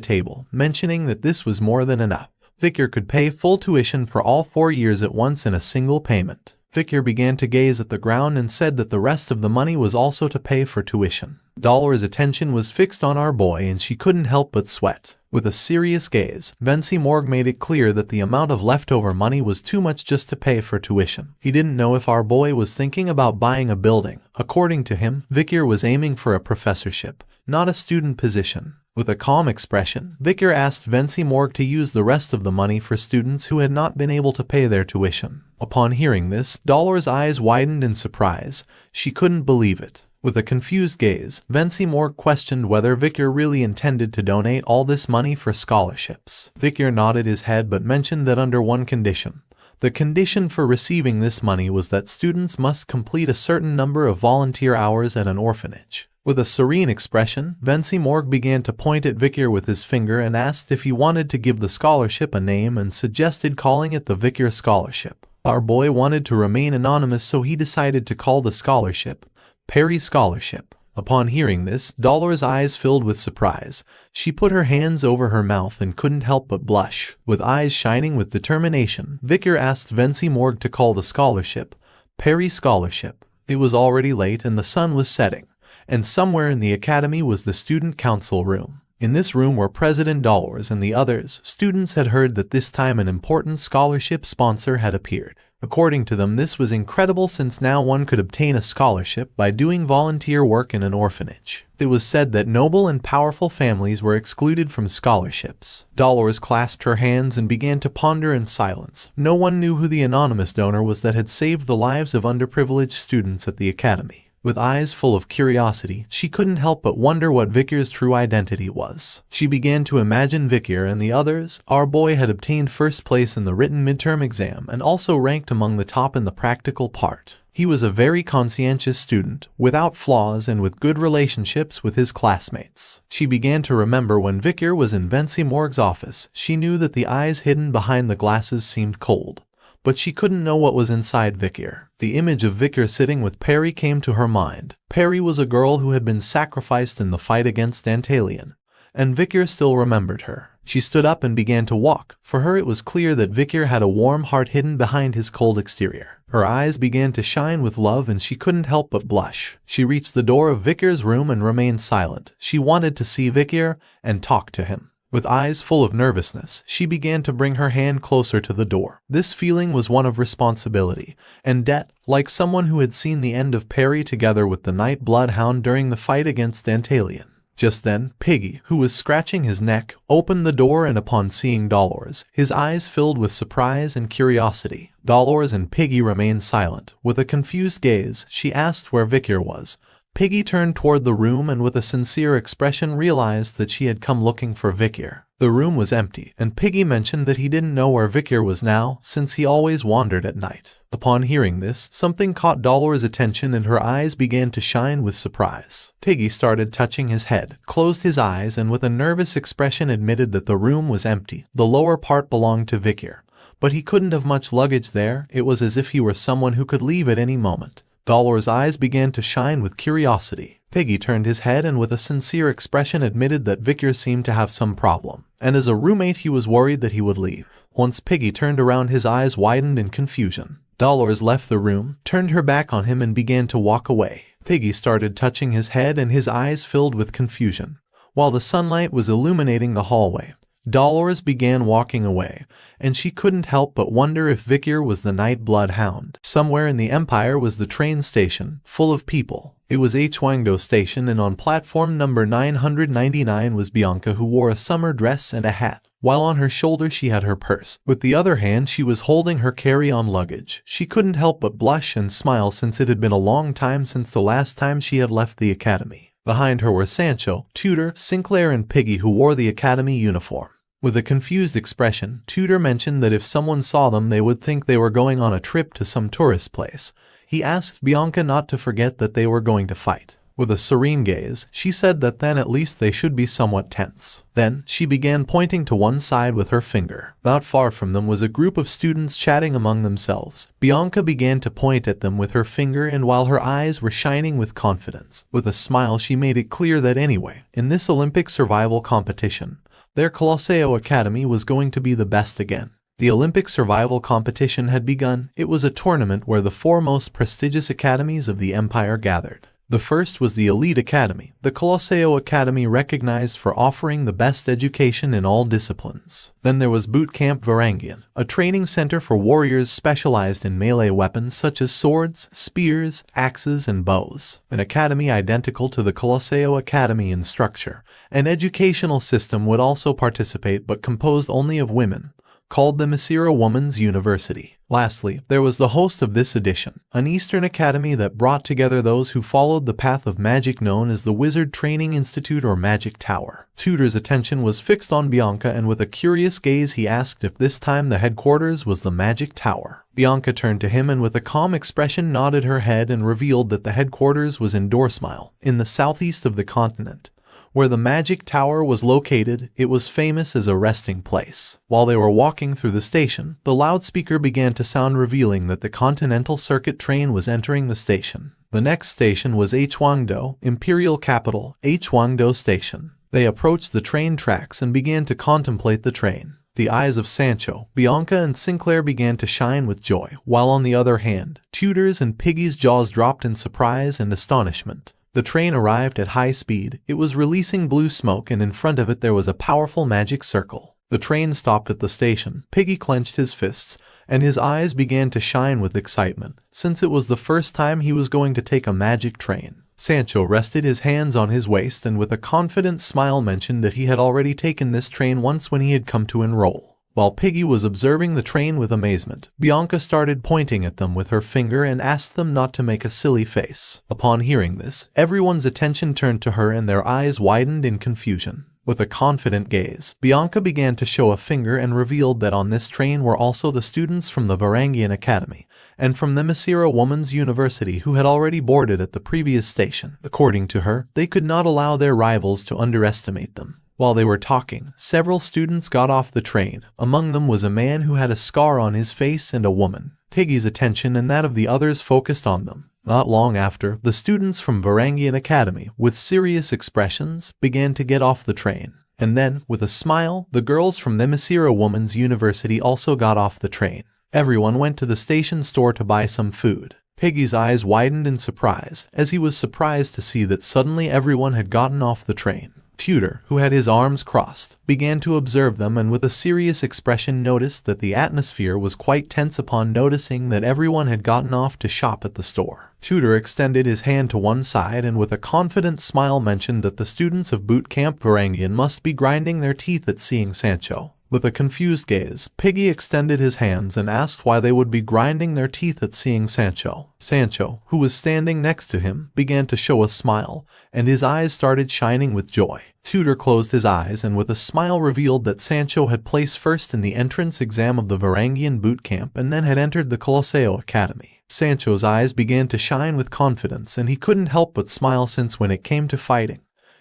table, mentioning that this was more than enough. Victor could pay full tuition for all 4 years at once in a single payment. Victor began to gaze at the ground and said that the rest of the money was also to pay for tuition. Dollar's attention was fixed on our boy and she couldn't help but sweat. With a serious gaze, Vinci Morg made it clear that the amount of leftover money was too much just to pay for tuition. He didn't know if our boy was thinking about buying a building. According to him, Victor was aiming for a professorship, not a student position. With a calm expression, Victor asked Vinci Morg to use the rest of the money for students who had not been able to pay their tuition. Upon hearing this, Dollar's eyes widened in surprise. She couldn't believe it. With a confused gaze, Vinci Morg questioned whether Victor really intended to donate all this money for scholarships. Victor nodded his head but mentioned that under one condition. The condition for receiving this money was that students must complete a certain number of volunteer hours at an orphanage. With a serene expression, Vinci Morg began to point at Victor with his finger and asked if he wanted to give the scholarship a name and suggested calling it the Victor Scholarship. Our boy wanted to remain anonymous, so he decided to call the scholarship Perry Scholarship. Upon hearing this, Dollar's eyes filled with surprise. She put her hands over her mouth and couldn't help but blush. With eyes shining with determination, Victor asked Vinci Morg to call the scholarship Perry Scholarship. It was already late and the sun was setting, and somewhere in the academy was the student council room. In this room were President Dollars and the others. Students had heard that this time an important scholarship sponsor had appeared. According to them, this was incredible since now one could obtain a scholarship by doing volunteer work in an orphanage. It was said that noble and powerful families were excluded from scholarships. Dolores clasped her hands and began to ponder in silence. No one knew who the anonymous donor was that had saved the lives of underprivileged students at the academy. With eyes full of curiosity, she couldn't help but wonder what Victor's true identity was. She began to imagine Victor and the others. Our boy had obtained first place in the written midterm exam and also ranked among the top in the practical part. He was a very conscientious student, without flaws and with good relationships with his classmates. She began to remember when Victor was in Vinci Morg's office. She knew that the eyes hidden behind the glasses seemed cold, but she couldn't know what was inside Victor. The image of Victor sitting with Perry came to her mind. Perry was a girl who had been sacrificed in the fight against Dantalion, and Victor still remembered her. She stood up and began to walk. For her it was clear that Victor had a warm heart hidden behind his cold exterior. Her eyes began to shine with love and she couldn't help but blush. She reached the door of Victor's room and remained silent. She wanted to see Victor and talk to him. With eyes full of nervousness, she began to bring her hand closer to the door. This feeling was one of responsibility and debt, like someone who had seen the end of Perry together with the Night Bloodhound during the fight against Dantalion. Just then, Piggy, who was scratching his neck, opened the door and upon seeing Dolores, his eyes filled with surprise and curiosity. Dolores and Piggy remained silent. With a confused gaze, she asked where Victor was. Piggy turned toward the room and with a sincere expression realized that she had come looking for Victor. The room was empty, and Piggy mentioned that he didn't know where Victor was now, since he always wandered at night. Upon hearing this, something caught Dolores' attention and her eyes began to shine with surprise. Piggy started touching his head, closed his eyes, and with a nervous expression admitted that the room was empty. The lower part belonged to Victor, but he couldn't have much luggage there. It was as if he were someone who could leave at any moment. Dolores' eyes began to shine with curiosity. Piggy turned his head and with a sincere expression admitted that Victor seemed to have some problem, and as a roommate he was worried that he would leave. Once Piggy turned around, his eyes widened in confusion. Dolores left the room, turned her back on him and began to walk away. Piggy started touching his head and his eyes filled with confusion. While the sunlight was illuminating the hallway, Dolores began walking away, and she couldn't help but wonder if Vikir was the Nightblood Hound. Somewhere in the Empire was the train station, full of people. It was Hwangdo Station, and on platform number 999 was Bianca, who wore a summer dress and a hat, while on her shoulder she had her purse. With the other hand she was holding her carry-on luggage. She couldn't help but blush and smile since it had been a long time since the last time she had left the academy. Behind her were Sancho, Tudor, Sinclair and Piggy, who wore the academy uniform. With a confused expression, Tudor mentioned that if someone saw them they would think they were going on a trip to some tourist place. He asked Bianca not to forget that they were going to fight. With a serene gaze, she said that then at least they should be somewhat tense. Then, she began pointing to one side with her finger. Not far from them was a group of students chatting among themselves. Bianca began to point at them with her finger, and while her eyes were shining with confidence, with a smile she made it clear that anyway, in this Olympic survival competition, their Colosseo Academy was going to be the best again. The Olympic survival competition had begun. It was a tournament where the four most prestigious academies of the Empire gathered. The first was the Elite Academy, the Colosseo Academy recognized for offering the best education in all disciplines. Then there was Boot Camp Varangian, a training center for warriors specialized in melee weapons such as swords, spears, axes, and bows. An academy identical to the Colosseo Academy in structure. An educational system would also participate but composed only of women, called the Asura Women's University. Lastly, there was the host of this edition, an Eastern academy that brought together those who followed the path of magic known as the Wizard Training Institute or Magic Tower. Tudor's attention was fixed on Bianca, and with a curious gaze he asked if this time the headquarters was the Magic Tower. Bianca turned to him and with a calm expression nodded her head and revealed that the headquarters was in Dorsmile, in the southeast of the continent. Where the Magic Tower was located, it was famous as a resting place. While they were walking through the station, the loudspeaker began to sound, revealing that the Continental Circuit train was entering the station. The next station was Hwangdo, Imperial Capital, Hwangdo Station. They approached the train tracks and began to contemplate the train. The eyes of Sancho, Bianca and Sinclair began to shine with joy, while on the other hand, Tudor's and Piggy's jaws dropped in surprise and astonishment. The train arrived at high speed. It was releasing blue smoke, and in front of it there was a powerful magic circle. The train stopped at the station. Piggy clenched his fists, and his eyes began to shine with excitement, since it was the first time he was going to take a magic train. Sancho rested his hands on his waist and with a confident smile mentioned that he had already taken this train once when he had come to enroll. While Piggy was observing the train with amazement, Bianca started pointing at them with her finger and asked them not to make a silly face. Upon hearing this, everyone's attention turned to her and their eyes widened in confusion. With a confident gaze, Bianca began to show a finger and revealed that on this train were also the students from the Varangian Academy and from the Asura Women's University who had already boarded at the previous station. According to her, they could not allow their rivals to underestimate them. While they were talking, several students got off the train. Among them was a man who had a scar on his face and a woman. Piggy's attention and that of the others focused on them. Not long after, the students from Varangian Academy, with serious expressions, began to get off the train. And then, with a smile, the girls from the Asura Women's University also got off the train. Everyone went to the station store to buy some food. Piggy's eyes widened in surprise, as he was surprised to see that suddenly everyone had gotten off the train. Tudor, who had his arms crossed, began to observe them and with a serious expression noticed that the atmosphere was quite tense upon noticing that everyone had gotten off to shop at the store. Tudor extended his hand to one side and with a confident smile mentioned that the students of Boot Camp Varangian must be grinding their teeth at seeing Sancho. With a confused gaze, Piggy extended his hands and asked why they would be grinding their teeth at seeing Sancho. Sancho, who was standing next to him, began to show a smile, and his eyes started shining with joy. Tudor closed his eyes and with a smile revealed that Sancho had placed first in the entrance exam of the Varangian boot camp and then had entered the Colosseo Academy. Sancho's eyes began to shine with confidence and he couldn't help but smile since when it came to fighting,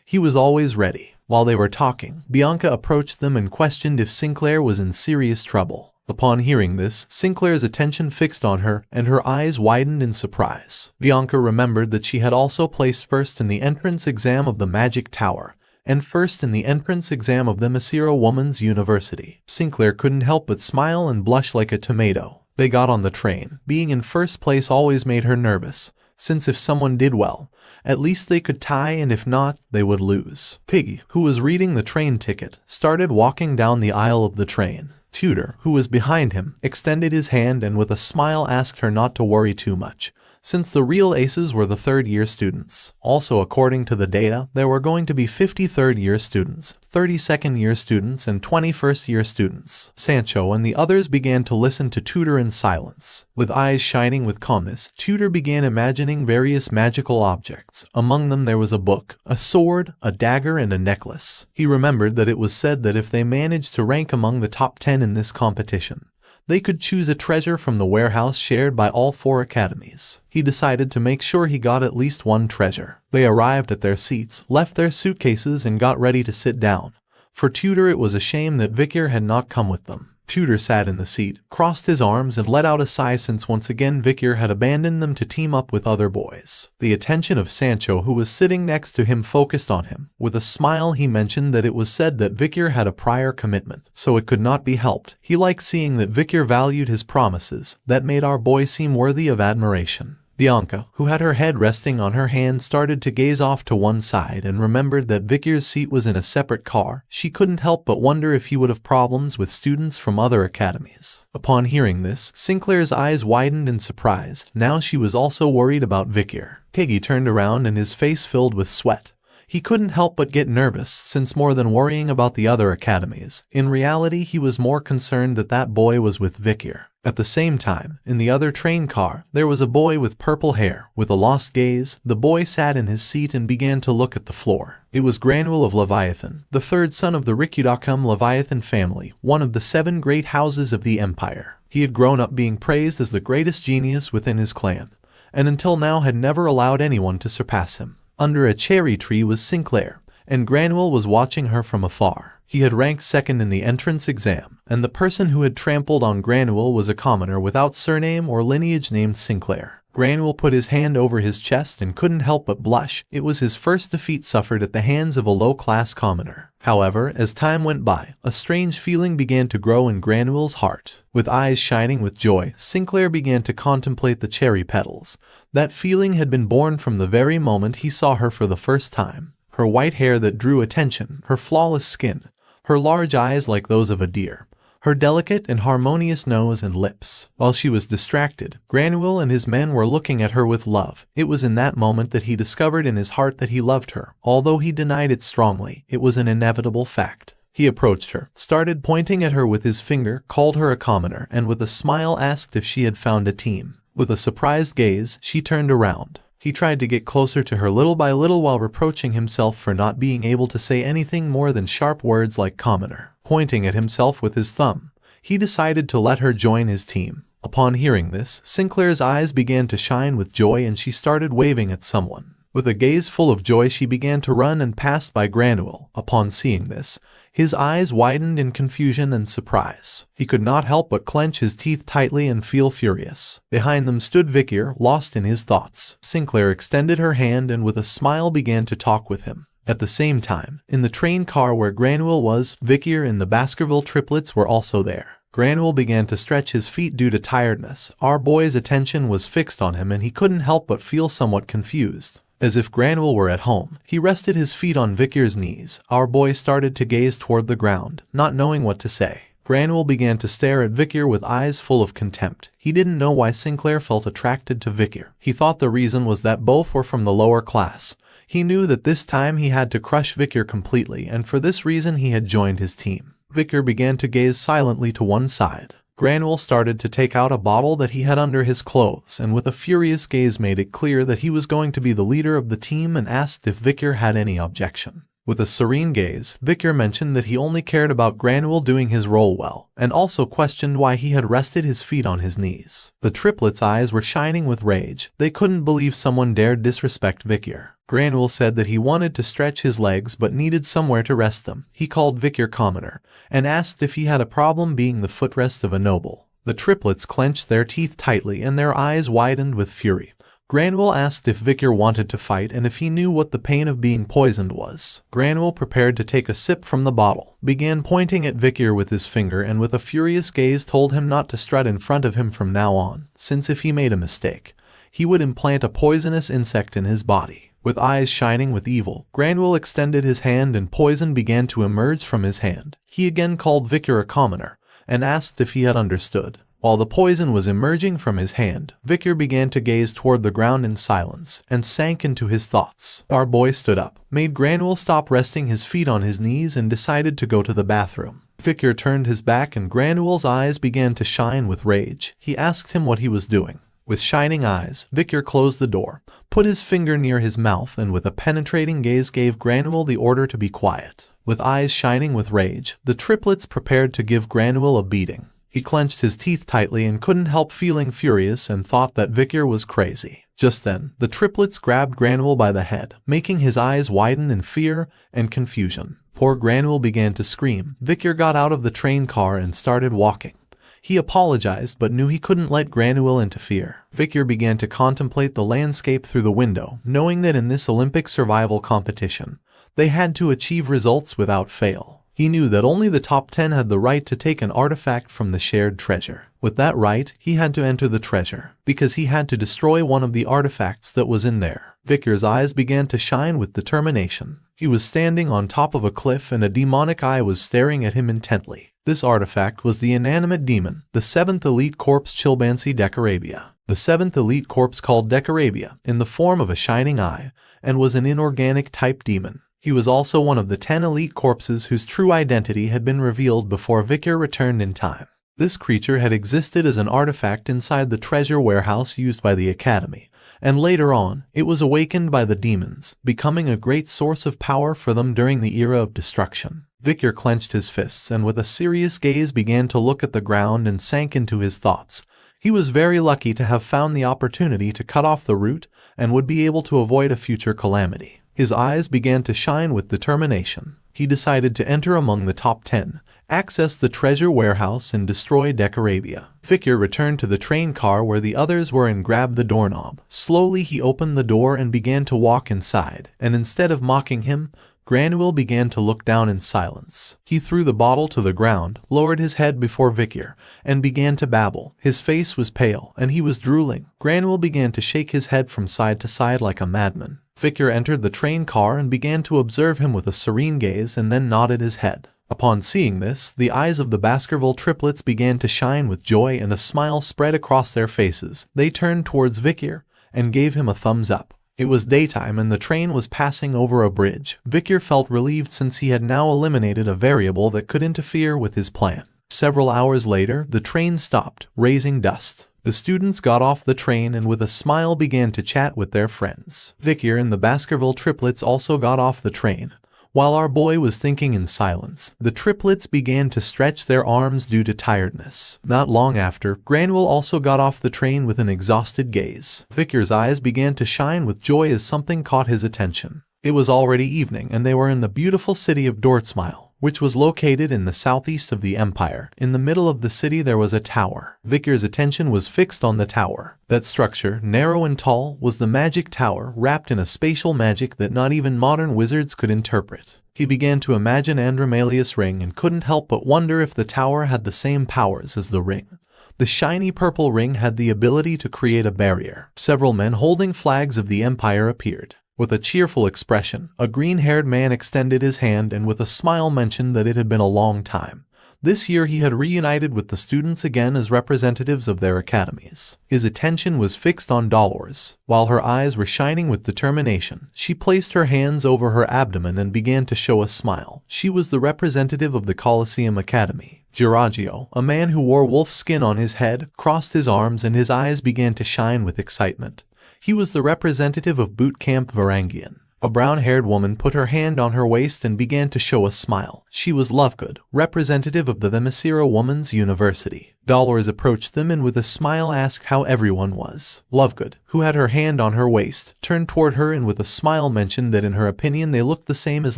he was always ready. While they were talking, Bianca approached them and questioned if Sinclair was in serious trouble. Upon hearing this, Sinclair's attention fixed on her, and her eyes widened in surprise. Bianca remembered that she had also placed first in the entrance exam of the Magic Tower, and first in the entrance exam of the Asura Women's University. Sinclair couldn't help but smile and blush like a tomato. They got on the train. Being in first place always made her nervous, since if someone did well, at least they could tie, and if not, they would lose. Piggy, who was reading the train ticket, started walking down the aisle of the train. Tudor, who was behind him, extended his hand and with a smile asked her not to worry too much, since the real aces were the third-year students. Also, according to the data, there were going to be 50 third-year students, 30 second-year students, and 20 first-year students. Sancho and the others began to listen to Tudor in silence. With eyes shining with calmness, Tudor began imagining various magical objects. Among them there was a book, a sword, a dagger, and a necklace. He remembered that it was said that if they managed to rank among the top 10 in this competition, they could choose a treasure from the warehouse shared by all 4 academies. He decided to make sure he got at least one treasure. They arrived at their seats, left their suitcases, and got ready to sit down. For Tudor it was a shame that Vicar had not come with them. Tudor sat in the seat, crossed his arms, and let out a sigh since once again Vicar had abandoned them to team up with other boys. The attention of Sancho, who was sitting next to him, focused on him. With a smile he mentioned that it was said that Vicar had a prior commitment, so it could not be helped. He liked seeing that Vicar valued his promises. That made our boy seem worthy of admiration. Bianca, who had her head resting on her hand, started to gaze off to one side and remembered that Vicar's seat was in a separate car. She couldn't help but wonder if he would have problems with students from other academies. Upon hearing this, Sinclair's eyes widened in surprise. Now she was also worried about Vicar. Piggy turned around and his face filled with sweat. He couldn't help but get nervous, since more than worrying about the other academies, in reality he was more concerned that that boy was with Vicar. At the same time, in the other train car, there was a boy with purple hair. With a lost gaze, the boy sat in his seat and began to look at the floor. It was Granville of Leviathan, the third son of the Rikudakam Leviathan family, one of the 7 great houses of the empire. He had grown up being praised as the greatest genius within his clan, and until now had never allowed anyone to surpass him. Under a cherry tree was Sinclair, and Granville was watching her from afar. He had ranked second in the entrance exam, and the person who had trampled on Granville was a commoner without surname or lineage named Sinclair. Granville put his hand over his chest and couldn't help but blush. It was his first defeat suffered at the hands of a low-class commoner. However, as time went by, a strange feeling began to grow in Granville's heart. With eyes shining with joy, Sinclair began to contemplate the cherry petals. That feeling had been born from the very moment he saw her for the first time. Her white hair that drew attention, her flawless skin, her large eyes like those of a deer, her delicate and harmonious nose and lips. While she was distracted, Granville and his men were looking at her with love. It was in that moment that he discovered in his heart that he loved her. Although he denied it strongly, it was an inevitable fact. He approached her, started pointing at her with his finger, called her a commoner, and with a smile asked if she had found a team. With a surprised gaze, she turned around. He tried to get closer to her little by little while reproaching himself for not being able to say anything more than sharp words like commoner. Pointing at himself with his thumb, he decided to let her join his team. Upon hearing this, Sinclair's eyes began to shine with joy and she started waving at someone. With a gaze full of joy she began to run and passed by Granville. Upon seeing this, his eyes widened in confusion and surprise. He could not help but clench his teeth tightly and feel furious. Behind them stood Vicar, lost in his thoughts. Sinclair extended her hand and with a smile began to talk with him. At the same time, in the train car where Granville was, Vicar and the Baskerville triplets were also there. Granville began to stretch his feet due to tiredness. Our boy's attention was fixed on him and he couldn't help but feel somewhat confused. As if Granville were at home, he rested his feet on Vicar's knees. Our boy started to gaze toward the ground, not knowing what to say. Granville began to stare at Vicar with eyes full of contempt. He didn't know why Sinclair felt attracted to Vicar. He thought the reason was that both were from the lower class. He knew that this time he had to crush Vicar completely, and for this reason he had joined his team. Vicar began to gaze silently to one side. Granville started to take out a bottle that he had under his clothes and with a furious gaze made it clear that he was going to be the leader of the team and asked if Vicar had any objection. With a serene gaze, Vicar mentioned that he only cared about Granville doing his role well, and also questioned why he had rested his feet on his knees. The triplets' eyes were shining with rage. They couldn't believe someone dared disrespect Vicar. Granville said that he wanted to stretch his legs but needed somewhere to rest them. He called Vicar commoner, and asked if he had a problem being the footrest of a noble. The triplets clenched their teeth tightly and their eyes widened with fury. Granville asked if Victor wanted to fight and if he knew what the pain of being poisoned was. Granville prepared to take a sip from the bottle, began pointing at Victor with his finger, and with a furious gaze told him not to strut in front of him from now on, since if he made a mistake, he would implant a poisonous insect in his body. With eyes shining with evil, Granville extended his hand and poison began to emerge from his hand. He again called Victor a commoner and asked if he had understood. While the poison was emerging from his hand, Victor began to gaze toward the ground in silence and sank into his thoughts. Our boy stood up, made Granville stop resting his feet on his knees, and decided to go to the bathroom. Victor turned his back and Granville's eyes began to shine with rage. He asked him what he was doing. With shining eyes, Victor closed the door, put his finger near his mouth, and with a penetrating gaze gave Granville the order to be quiet. With eyes shining with rage, the triplets prepared to give Granville a beating. He clenched his teeth tightly and couldn't help feeling furious and thought that Victor was crazy. Just then, the triplets grabbed Granville by the head, making his eyes widen in fear and confusion. Poor Granville began to scream. Victor got out of the train car and started walking. He apologized but knew he couldn't let Granville interfere. Victor began to contemplate the landscape through the window, knowing that in this Olympic survival competition, they had to achieve results without fail. He knew that only the top 10 had the right to take an artifact from the shared treasure. With that right, he had to enter the treasure, because he had to destroy one of the artifacts that was in there. Victor's eyes began to shine with determination. He was standing on top of a cliff and a demonic eye was staring at him intently. This artifact was the inanimate demon, the 7th elite corpse Chilbancy Decorabia. The 7th elite corpse called Decorabia, in the form of a shining eye, and was an inorganic type demon. He was also one of the 10 elite corpses whose true identity had been revealed before Victor returned in time. This creature had existed as an artifact inside the treasure warehouse used by the Academy, and later on, it was awakened by the demons, becoming a great source of power for them during the era of destruction. Victor clenched his fists and with a serious gaze began to look at the ground and sank into his thoughts. He was very lucky to have found the opportunity to cut off the root and would be able to avoid a future calamity. His eyes began to shine with determination. He decided to enter among the top 10, access the treasure warehouse, and destroy Decorabia. Victor returned to the train car where the others were and grabbed the doorknob. Slowly he opened the door and began to walk inside, and instead of mocking him, Granville began to look down in silence. He threw the bottle to the ground, lowered his head before Victor, and began to babble. His face was pale, and he was drooling. Granville began to shake his head from side to side like a madman. Victor entered the train car and began to observe him with a serene gaze and then nodded his head. Upon seeing this, the eyes of the Baskerville triplets began to shine with joy and a smile spread across their faces. They turned towards Victor and gave him a thumbs up. It was daytime and the train was passing over a bridge. Victor felt relieved since he had now eliminated a variable that could interfere with his plan. Several hours later, the train stopped, raising dust. The students got off the train and with a smile began to chat with their friends. Victor and the Baskerville triplets also got off the train. While our boy was thinking in silence, the triplets began to stretch their arms due to tiredness. Not long after, Granville also got off the train with an exhausted gaze. Victor's eyes began to shine with joy as something caught his attention. It was already evening and they were in the beautiful city of Dortsmile, which was located in the southeast of the empire. In the middle of the city there was a tower. Victor's attention was fixed on the tower. That structure, narrow and tall, was the magic tower, wrapped in a spatial magic that not even modern wizards could interpret. He began to imagine Andromalius' ring and couldn't help but wonder if the tower had the same powers as the ring. The shiny purple ring had the ability to create a barrier. Several men holding flags of the empire appeared. With a cheerful expression, a green-haired man extended his hand and with a smile mentioned that it had been a long time. This year he had reunited with the students again as representatives of their academies. His attention was fixed on Dolores. While her eyes were shining with determination, she placed her hands over her abdomen and began to show a smile. She was the representative of the Colosseum Academy. Giragio, a man who wore wolf skin on his head, crossed his arms and his eyes began to shine with excitement. He was the representative of Boot Camp Varangian. A brown-haired woman put her hand on her waist and began to show a smile. She was Lovegood, representative of the Themyscira Women's University. Dolores approached them and with a smile asked how everyone was. Lovegood, who had her hand on her waist, turned toward her and with a smile mentioned that in her opinion they looked the same as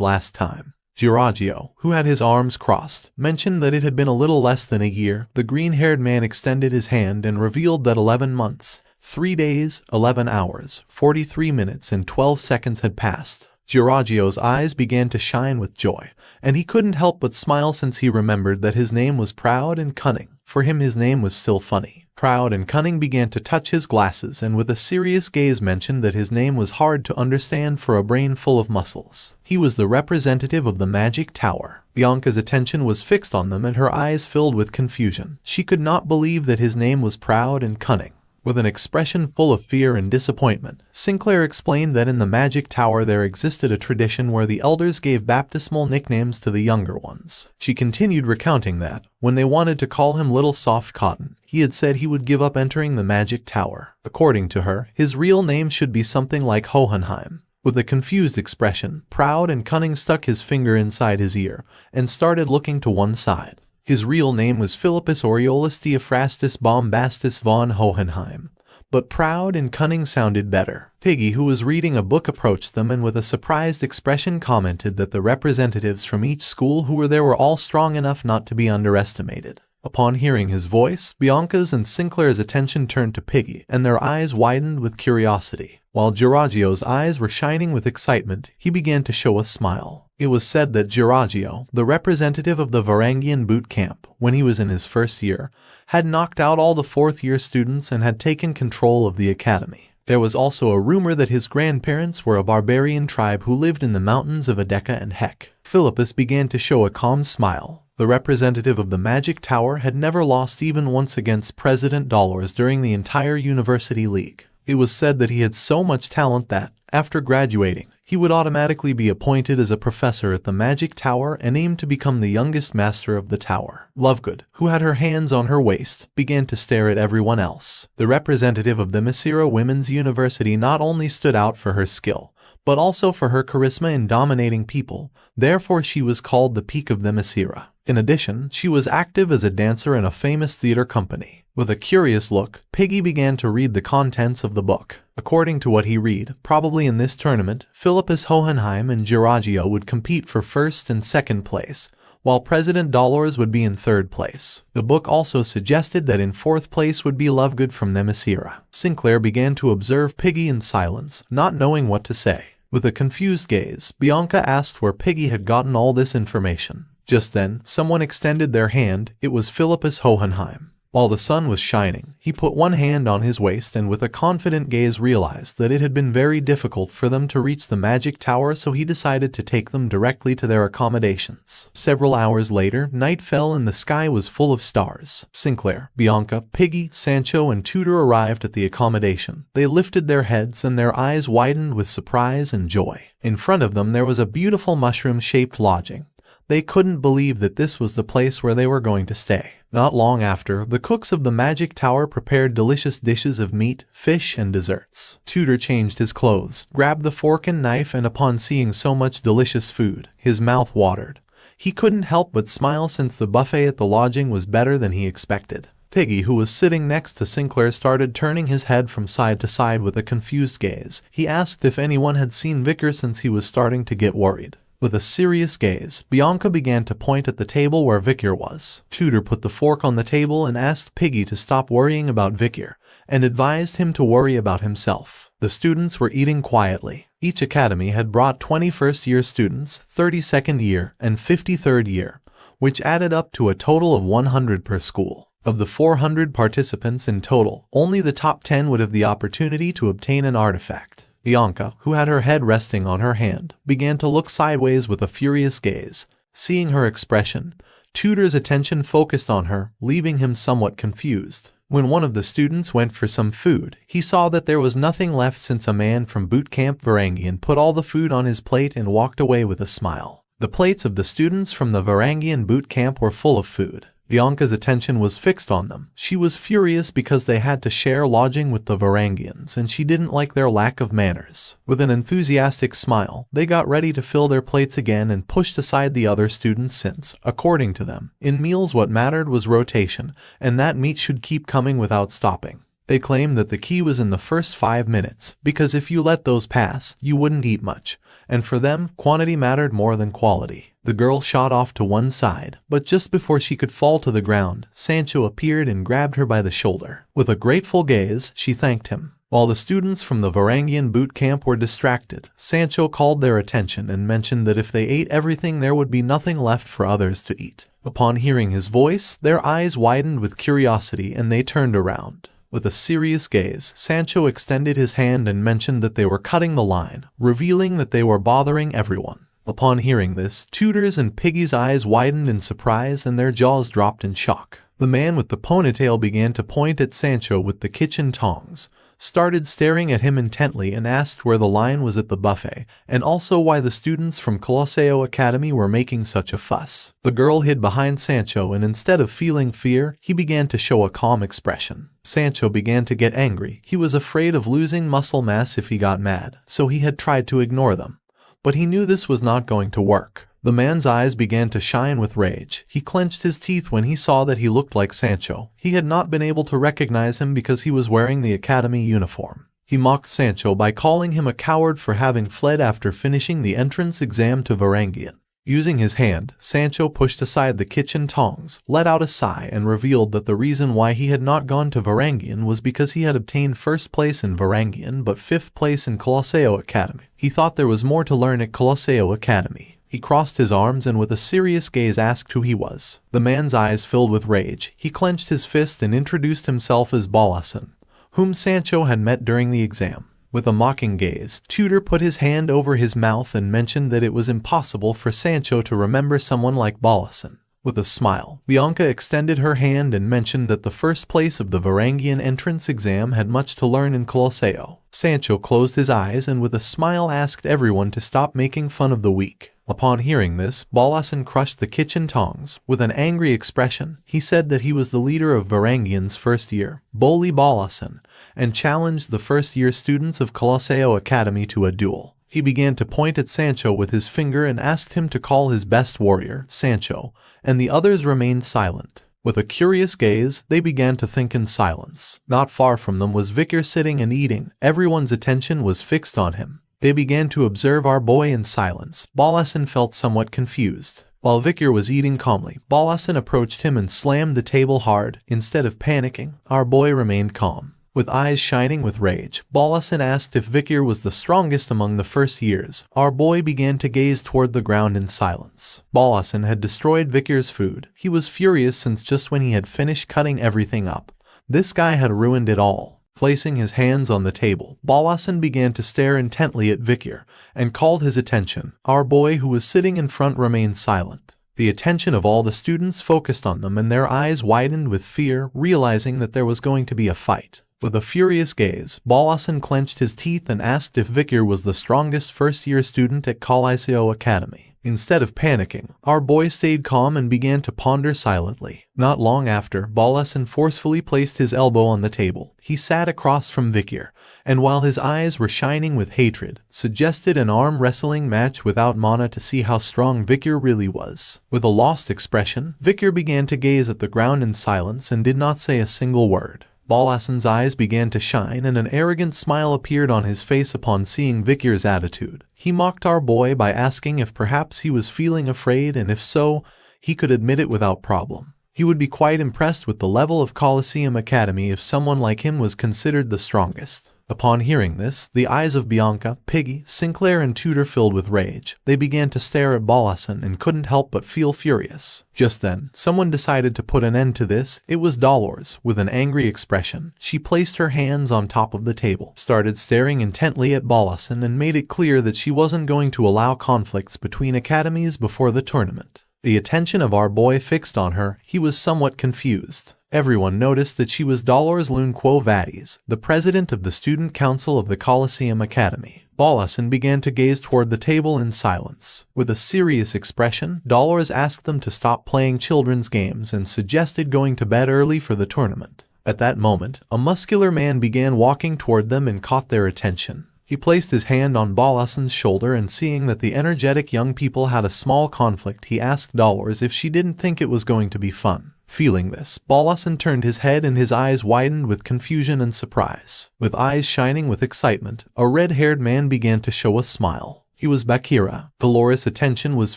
last time. Giragio, who had his arms crossed, mentioned that it had been a little less than a year. The green-haired man extended his hand and revealed that 11 months, 3 days, 11 hours, 43 minutes and 12 seconds had passed. Jiragio's eyes began to shine with joy, and he couldn't help but smile since he remembered that his name was Proud and Cunning. For him his name was still funny. Proud and Cunning began to touch his glasses and with a serious gaze mentioned that his name was hard to understand for a brain full of muscles. He was the representative of the Magic Tower. Bianca's attention was fixed on them and her eyes filled with confusion. She could not believe that his name was Proud and Cunning. With an expression full of fear and disappointment, Sinclair explained that in the Magic Tower there existed a tradition where the elders gave baptismal nicknames to the younger ones. She continued recounting that, when they wanted to call him Little Soft Cotton, he had said he would give up entering the Magic Tower. According to her, his real name should be something like Hohenheim. With a confused expression, Proud and Cunning stuck his finger inside his ear and started looking to one side. His real name was Philippus Aureolus Theophrastus Bombastus von Hohenheim, but Proud and Cunning sounded better. Piggy, who was reading a book, approached them and with a surprised expression commented that the representatives from each school who were there were all strong enough not to be underestimated. Upon hearing his voice, Bianca's and Sinclair's attention turned to Piggy, and their eyes widened with curiosity. While Jiragio's eyes were shining with excitement, he began to show a smile. It was said that Jiragio, the representative of the Varangian boot camp, when he was in his first year, had knocked out all the fourth-year students and had taken control of the academy. There was also a rumor that his grandparents were a barbarian tribe who lived in the mountains of Edeka and Hek. Philippus began to show a calm smile. The representative of the Magic Tower had never lost even once against President Dollars during the entire University League. It was said that he had so much talent that, after graduating, he would automatically be appointed as a professor at the Magic Tower and aimed to become the youngest master of the tower. Lovegood, who had her hands on her waist, began to stare at everyone else. The representative of the Asura Women's University not only stood out for her skill, but also for her charisma in dominating people, therefore she was called the Peak of the Asura. In addition, she was active as a dancer in a famous theater company. With a curious look, Piggy began to read the contents of the book. According to what he read, probably in this tournament, Philippus Hohenheim and Jiragio would compete for first and second place, while President Dollars would be in third place. The book also suggested that in fourth place would be Lovegood from Nemasira. Sinclair began to observe Piggy in silence, not knowing what to say. With a confused gaze, Bianca asked where Piggy had gotten all this information. Just then, someone extended their hand. It was Philippus Hohenheim. While the sun was shining, he put one hand on his waist and with a confident gaze realized that it had been very difficult for them to reach the Magic Tower, so he decided to take them directly to their accommodations. Several hours later, night fell and the sky was full of stars. Sinclair, Bianca, Piggy, Sancho and Tudor arrived at the accommodation. They lifted their heads and their eyes widened with surprise and joy. In front of them there was a beautiful mushroom-shaped lodging. They couldn't believe that this was the place where they were going to stay. Not long after, the cooks of the Magic Tower prepared delicious dishes of meat, fish, and desserts. Tudor changed his clothes, grabbed the fork and knife, and upon seeing so much delicious food, his mouth watered. He couldn't help but smile since the buffet at the lodging was better than he expected. Piggy, who was sitting next to Sinclair, started turning his head from side to side with a confused gaze. He asked if anyone had seen Vicar since he was starting to get worried. With a serious gaze, Bianca began to point at the table where Vicar was. Tudor put the fork on the table and asked Piggy to stop worrying about Vicar, and advised him to worry about himself. The students were eating quietly. Each academy had brought 21st year students, 32nd year, and 53rd year, which added up to a total of 100 per school. Of the 400 participants in total, only the top 10 would have the opportunity to obtain an artifact. Bianca, who had her head resting on her hand, began to look sideways with a furious gaze. Seeing her expression, Tudor's attention focused on her, leaving him somewhat confused. When one of the students went for some food, he saw that there was nothing left since a man from Boot Camp Varangian put all the food on his plate and walked away with a smile. The plates of the students from the Varangian boot camp were full of food. Bianca's attention was fixed on them. She was furious because they had to share lodging with the Varangians and she didn't like their lack of manners. With an enthusiastic smile, they got ready to fill their plates again and pushed aside the other students since, according to them, in meals what mattered was rotation and that meat should keep coming without stopping. They claimed that the key was in the first 5 minutes, because if you let those pass, you wouldn't eat much, and for them, quantity mattered more than quality. The girl shot off to one side, but just before she could fall to the ground, Sancho appeared and grabbed her by the shoulder. With a grateful gaze, she thanked him. While the students from the Varangian boot camp were distracted, Sancho called their attention and mentioned that if they ate everything there would be nothing left for others to eat. Upon hearing his voice, their eyes widened with curiosity and they turned around. With a serious gaze, Sancho extended his hand and mentioned that they were cutting the line, revealing that they were bothering everyone. Upon hearing this, Tooter's and Piggy's eyes widened in surprise and their jaws dropped in shock. The man with the ponytail began to point at Sancho with the kitchen tongs, started staring at him intently and asked where the line was at the buffet, and also why the students from Colosseo Academy were making such a fuss. The girl hid behind Sancho and instead of feeling fear, he began to show a calm expression. Sancho began to get angry. He was afraid of losing muscle mass if he got mad, so he had tried to ignore them. But he knew this was not going to work. The man's eyes began to shine with rage. He clenched his teeth when he saw that he looked like Sancho. He had not been able to recognize him because he was wearing the academy uniform. He mocked Sancho by calling him a coward for having fled after finishing the entrance exam to Varangian. Using his hand, Sancho pushed aside the kitchen tongs, let out a sigh and revealed that the reason why he had not gone to Varangian was because he had obtained first place in Varangian but fifth place in Colosseo Academy. He thought there was more to learn at Colosseo Academy. He crossed his arms and with a serious gaze asked who he was. The man's eyes filled with rage. He clenched his fist and introduced himself as Balasan, whom Sancho had met during the exam. With a mocking gaze, Tutor put his hand over his mouth and mentioned that it was impossible for Sancho to remember someone like Balasan. With a smile, Bianca extended her hand and mentioned that the first place of the Varangian entrance exam had much to learn in Colosseo. Sancho closed his eyes and with a smile asked everyone to stop making fun of the weak. Upon hearing this, Balasan crushed the kitchen tongs. With an angry expression, he said that he was the leader of Varangian's first year, Boli Balasan, and challenged the first-year students of Colosseo Academy to a duel. He began to point at Sancho with his finger and asked him to call his best warrior, Sancho, and the others remained silent. With a curious gaze, they began to think in silence. Not far from them was Vicar sitting and eating. Everyone's attention was fixed on him. They began to observe our boy in silence. Balasan felt somewhat confused. While Vicar was eating calmly, Balasan approached him and slammed the table hard. Instead of panicking, our boy remained calm. With eyes shining with rage, Balasan asked if Vicar was the strongest among the first years. Our boy began to gaze toward the ground in silence. Balasan had destroyed Vicar's food. He was furious since just when he had finished cutting everything up, this guy had ruined it all. Placing his hands on the table, Balasan began to stare intently at Vicar and called his attention. Our boy who was sitting in front remained silent. The attention of all the students focused on them and their eyes widened with fear, realizing that there was going to be a fight. With a furious gaze, Balasan clenched his teeth and asked if Vicar was the strongest first-year student at Colosseo Academy. Instead of panicking, our boy stayed calm and began to ponder silently. Not long after, Balasan forcefully placed his elbow on the table. He sat across from Vicar, and while his eyes were shining with hatred, suggested an arm wrestling match without mana to see how strong Vicar really was. With a lost expression, Vicar began to gaze at the ground in silence and did not say a single word. Balasan's eyes began to shine and an arrogant smile appeared on his face upon seeing Vicar's attitude. He mocked our boy by asking if perhaps he was feeling afraid, and if so, he could admit it without problem. He would be quite impressed with the level of Colosseum Academy if someone like him was considered the strongest. Upon hearing this, the eyes of Bianca, Piggy, Sinclair and Tutor filled with rage. They began to stare at Balasan and couldn't help but feel furious. Just then, someone decided to put an end to this. It was Dolores. With an angry expression, she placed her hands on top of the table, started staring intently at Balasan and made it clear that she wasn't going to allow conflicts between academies before the tournament. The attention of our boy fixed on her. He was somewhat confused. Everyone noticed that she was Dolores Lune Quo Vadis, the president of the student council of the Colosseum Academy. Balasan began to gaze toward the table in silence. With a serious expression, Dolores asked them to stop playing children's games and suggested going to bed early for the tournament. At that moment, a muscular man began walking toward them and caught their attention. He placed his hand on Balasan's shoulder and seeing that the energetic young people had a small conflict, he asked Dolores if she didn't think it was going to be fun. Feeling this, Balasan turned his head and his eyes widened with confusion and surprise. With eyes shining with excitement, a red-haired man began to show a smile. He was Bakira. Dolores' attention was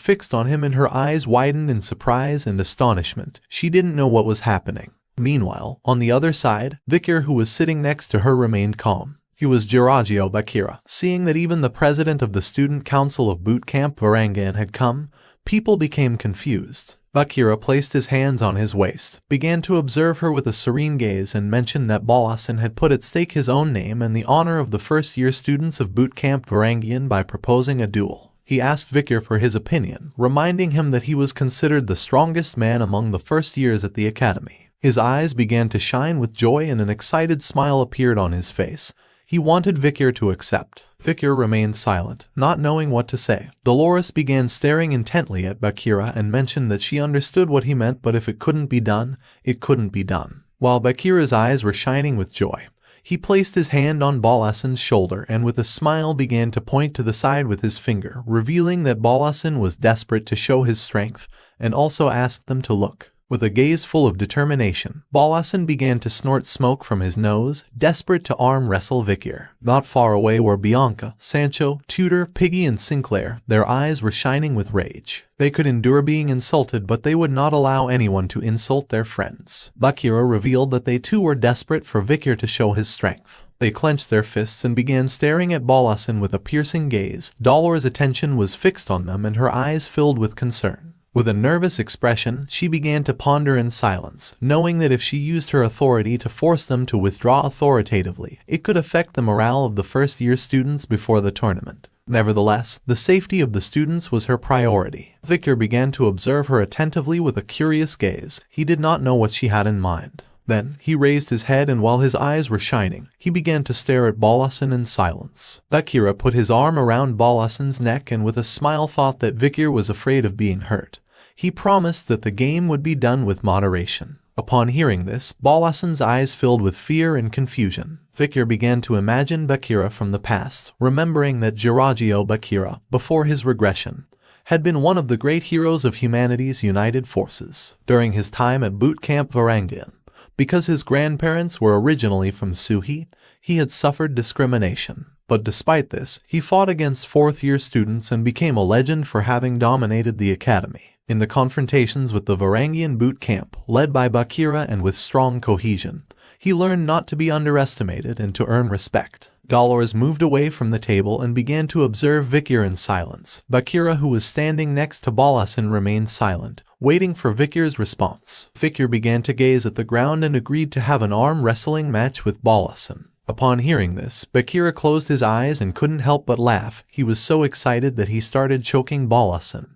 fixed on him and her eyes widened in surprise and astonishment. She didn't know what was happening. Meanwhile, on the other side, Vikir, who was sitting next to her, remained calm. He was Jirajio Bakira. Seeing that even the president of the student council of boot camp Varangian had come, people became confused. Bakira placed his hands on his waist, began to observe her with a serene gaze, and mentioned that Balasan had put at stake his own name and the honor of the first-year students of boot camp Varangian by proposing a duel. He asked Vikir for his opinion, reminding him that he was considered the strongest man among the first years at the academy. His eyes began to shine with joy and an excited smile appeared on his face. He wanted Vikir to accept. Vikir remained silent, not knowing what to say. Dolores began staring intently at Bakira and mentioned that she understood what he meant, but if it couldn't be done, it couldn't be done. While Bakira's eyes were shining with joy, he placed his hand on Balasan's shoulder and with a smile began to point to the side with his finger, revealing that Balasan was desperate to show his strength, and also asked them to look. With a gaze full of determination, Balasan began to snort smoke from his nose, desperate to arm wrestle Vikir. Not far away were Bianca, Sancho, Tudor, Piggy and Sinclair. Their eyes were shining with rage. They could endure being insulted, but they would not allow anyone to insult their friends. Bakira revealed that they too were desperate for Vikir to show his strength. They clenched their fists and began staring at Balasan with a piercing gaze. Dolores' attention was fixed on them and her eyes filled with concern. With a nervous expression, she began to ponder in silence, knowing that if she used her authority to force them to withdraw authoritatively, it could affect the morale of the first-year students before the tournament. Nevertheless, the safety of the students was her priority. Vikir began to observe her attentively with a curious gaze. He did not know what she had in mind. Then, he raised his head and while his eyes were shining, he began to stare at Balasan in silence. Bakira put his arm around Balasan's neck and with a smile thought that Vikir was afraid of being hurt. He promised that the game would be done with moderation. Upon hearing this, Balasan's eyes filled with fear and confusion. Vikir began to imagine Bakira from the past, remembering that Jirajio Bakira, before his regression, had been one of the great heroes of humanity's united forces. During his time at boot camp Varangian, because his grandparents were originally from Suhi, he had suffered discrimination. But despite this, he fought against fourth-year students and became a legend for having dominated the academy. In the confrontations with the Varangian boot camp, led by Bakira and with strong cohesion, he learned not to be underestimated and to earn respect. Dolores moved away from the table and began to observe Vikir in silence. Bakira, who was standing next to Balasan, remained silent, waiting for Vikir's response. Vikir began to gaze at the ground and agreed to have an arm wrestling match with Balasan. Upon hearing this, Bakira closed his eyes and couldn't help but laugh. He was so excited that he started choking Balasan,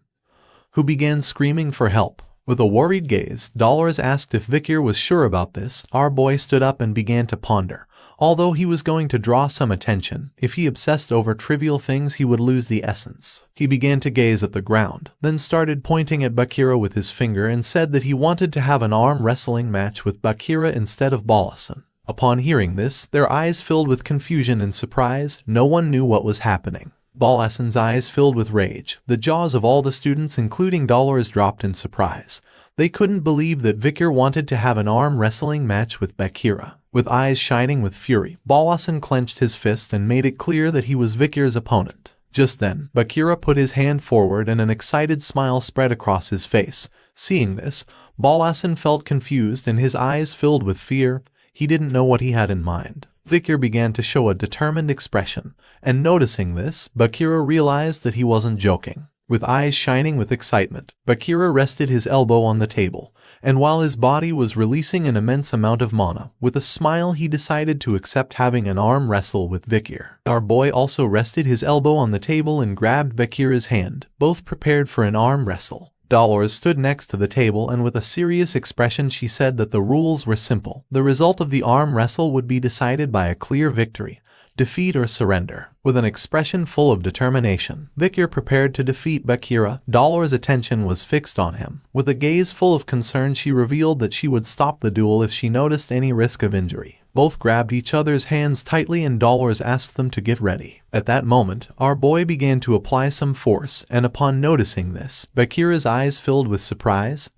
who began screaming for help. With a worried gaze, Dolores asked if Vikir was sure about this. Our boy stood up and began to ponder. Although he was going to draw some attention, if he obsessed over trivial things he would lose the essence. He began to gaze at the ground, then started pointing at Bakira with his finger and said that he wanted to have an arm wrestling match with Bakira instead of Balasan. Upon hearing this, their eyes filled with confusion and surprise. No one knew what was happening. Balasan's eyes filled with rage. The jaws of all the students, including Dolores, dropped in surprise. They couldn't believe that Vikir wanted to have an arm wrestling match with Bakira. With eyes shining with fury, Balasan clenched his fist and made it clear that he was Vikir's opponent. Just then, Bakira put his hand forward and an excited smile spread across his face. Seeing this, Balasan felt confused and his eyes filled with fear. He didn't know what he had in mind. Vikir began to show a determined expression, and noticing this, Bakira realized that he wasn't joking. With eyes shining with excitement, Bakira rested his elbow on the table, and while his body was releasing an immense amount of mana, with a smile he decided to accept having an arm wrestle with Vikir. Our boy also rested his elbow on the table and grabbed Bakira's hand, both prepared for an arm wrestle. Dolores stood next to the table and with a serious expression she said that the rules were simple. The result of the arm wrestle would be decided by a clear victory, defeat or surrender. With an expression full of determination, Vikir prepared to defeat Bakira. Dolores' attention was fixed on him. With a gaze full of concern she revealed that she would stop the duel if she noticed any risk of injury. Both grabbed each other's hands tightly and Dolores asked them to get ready. At that moment, our boy began to apply some force, and upon noticing this, Bakira's eyes filled with surprise.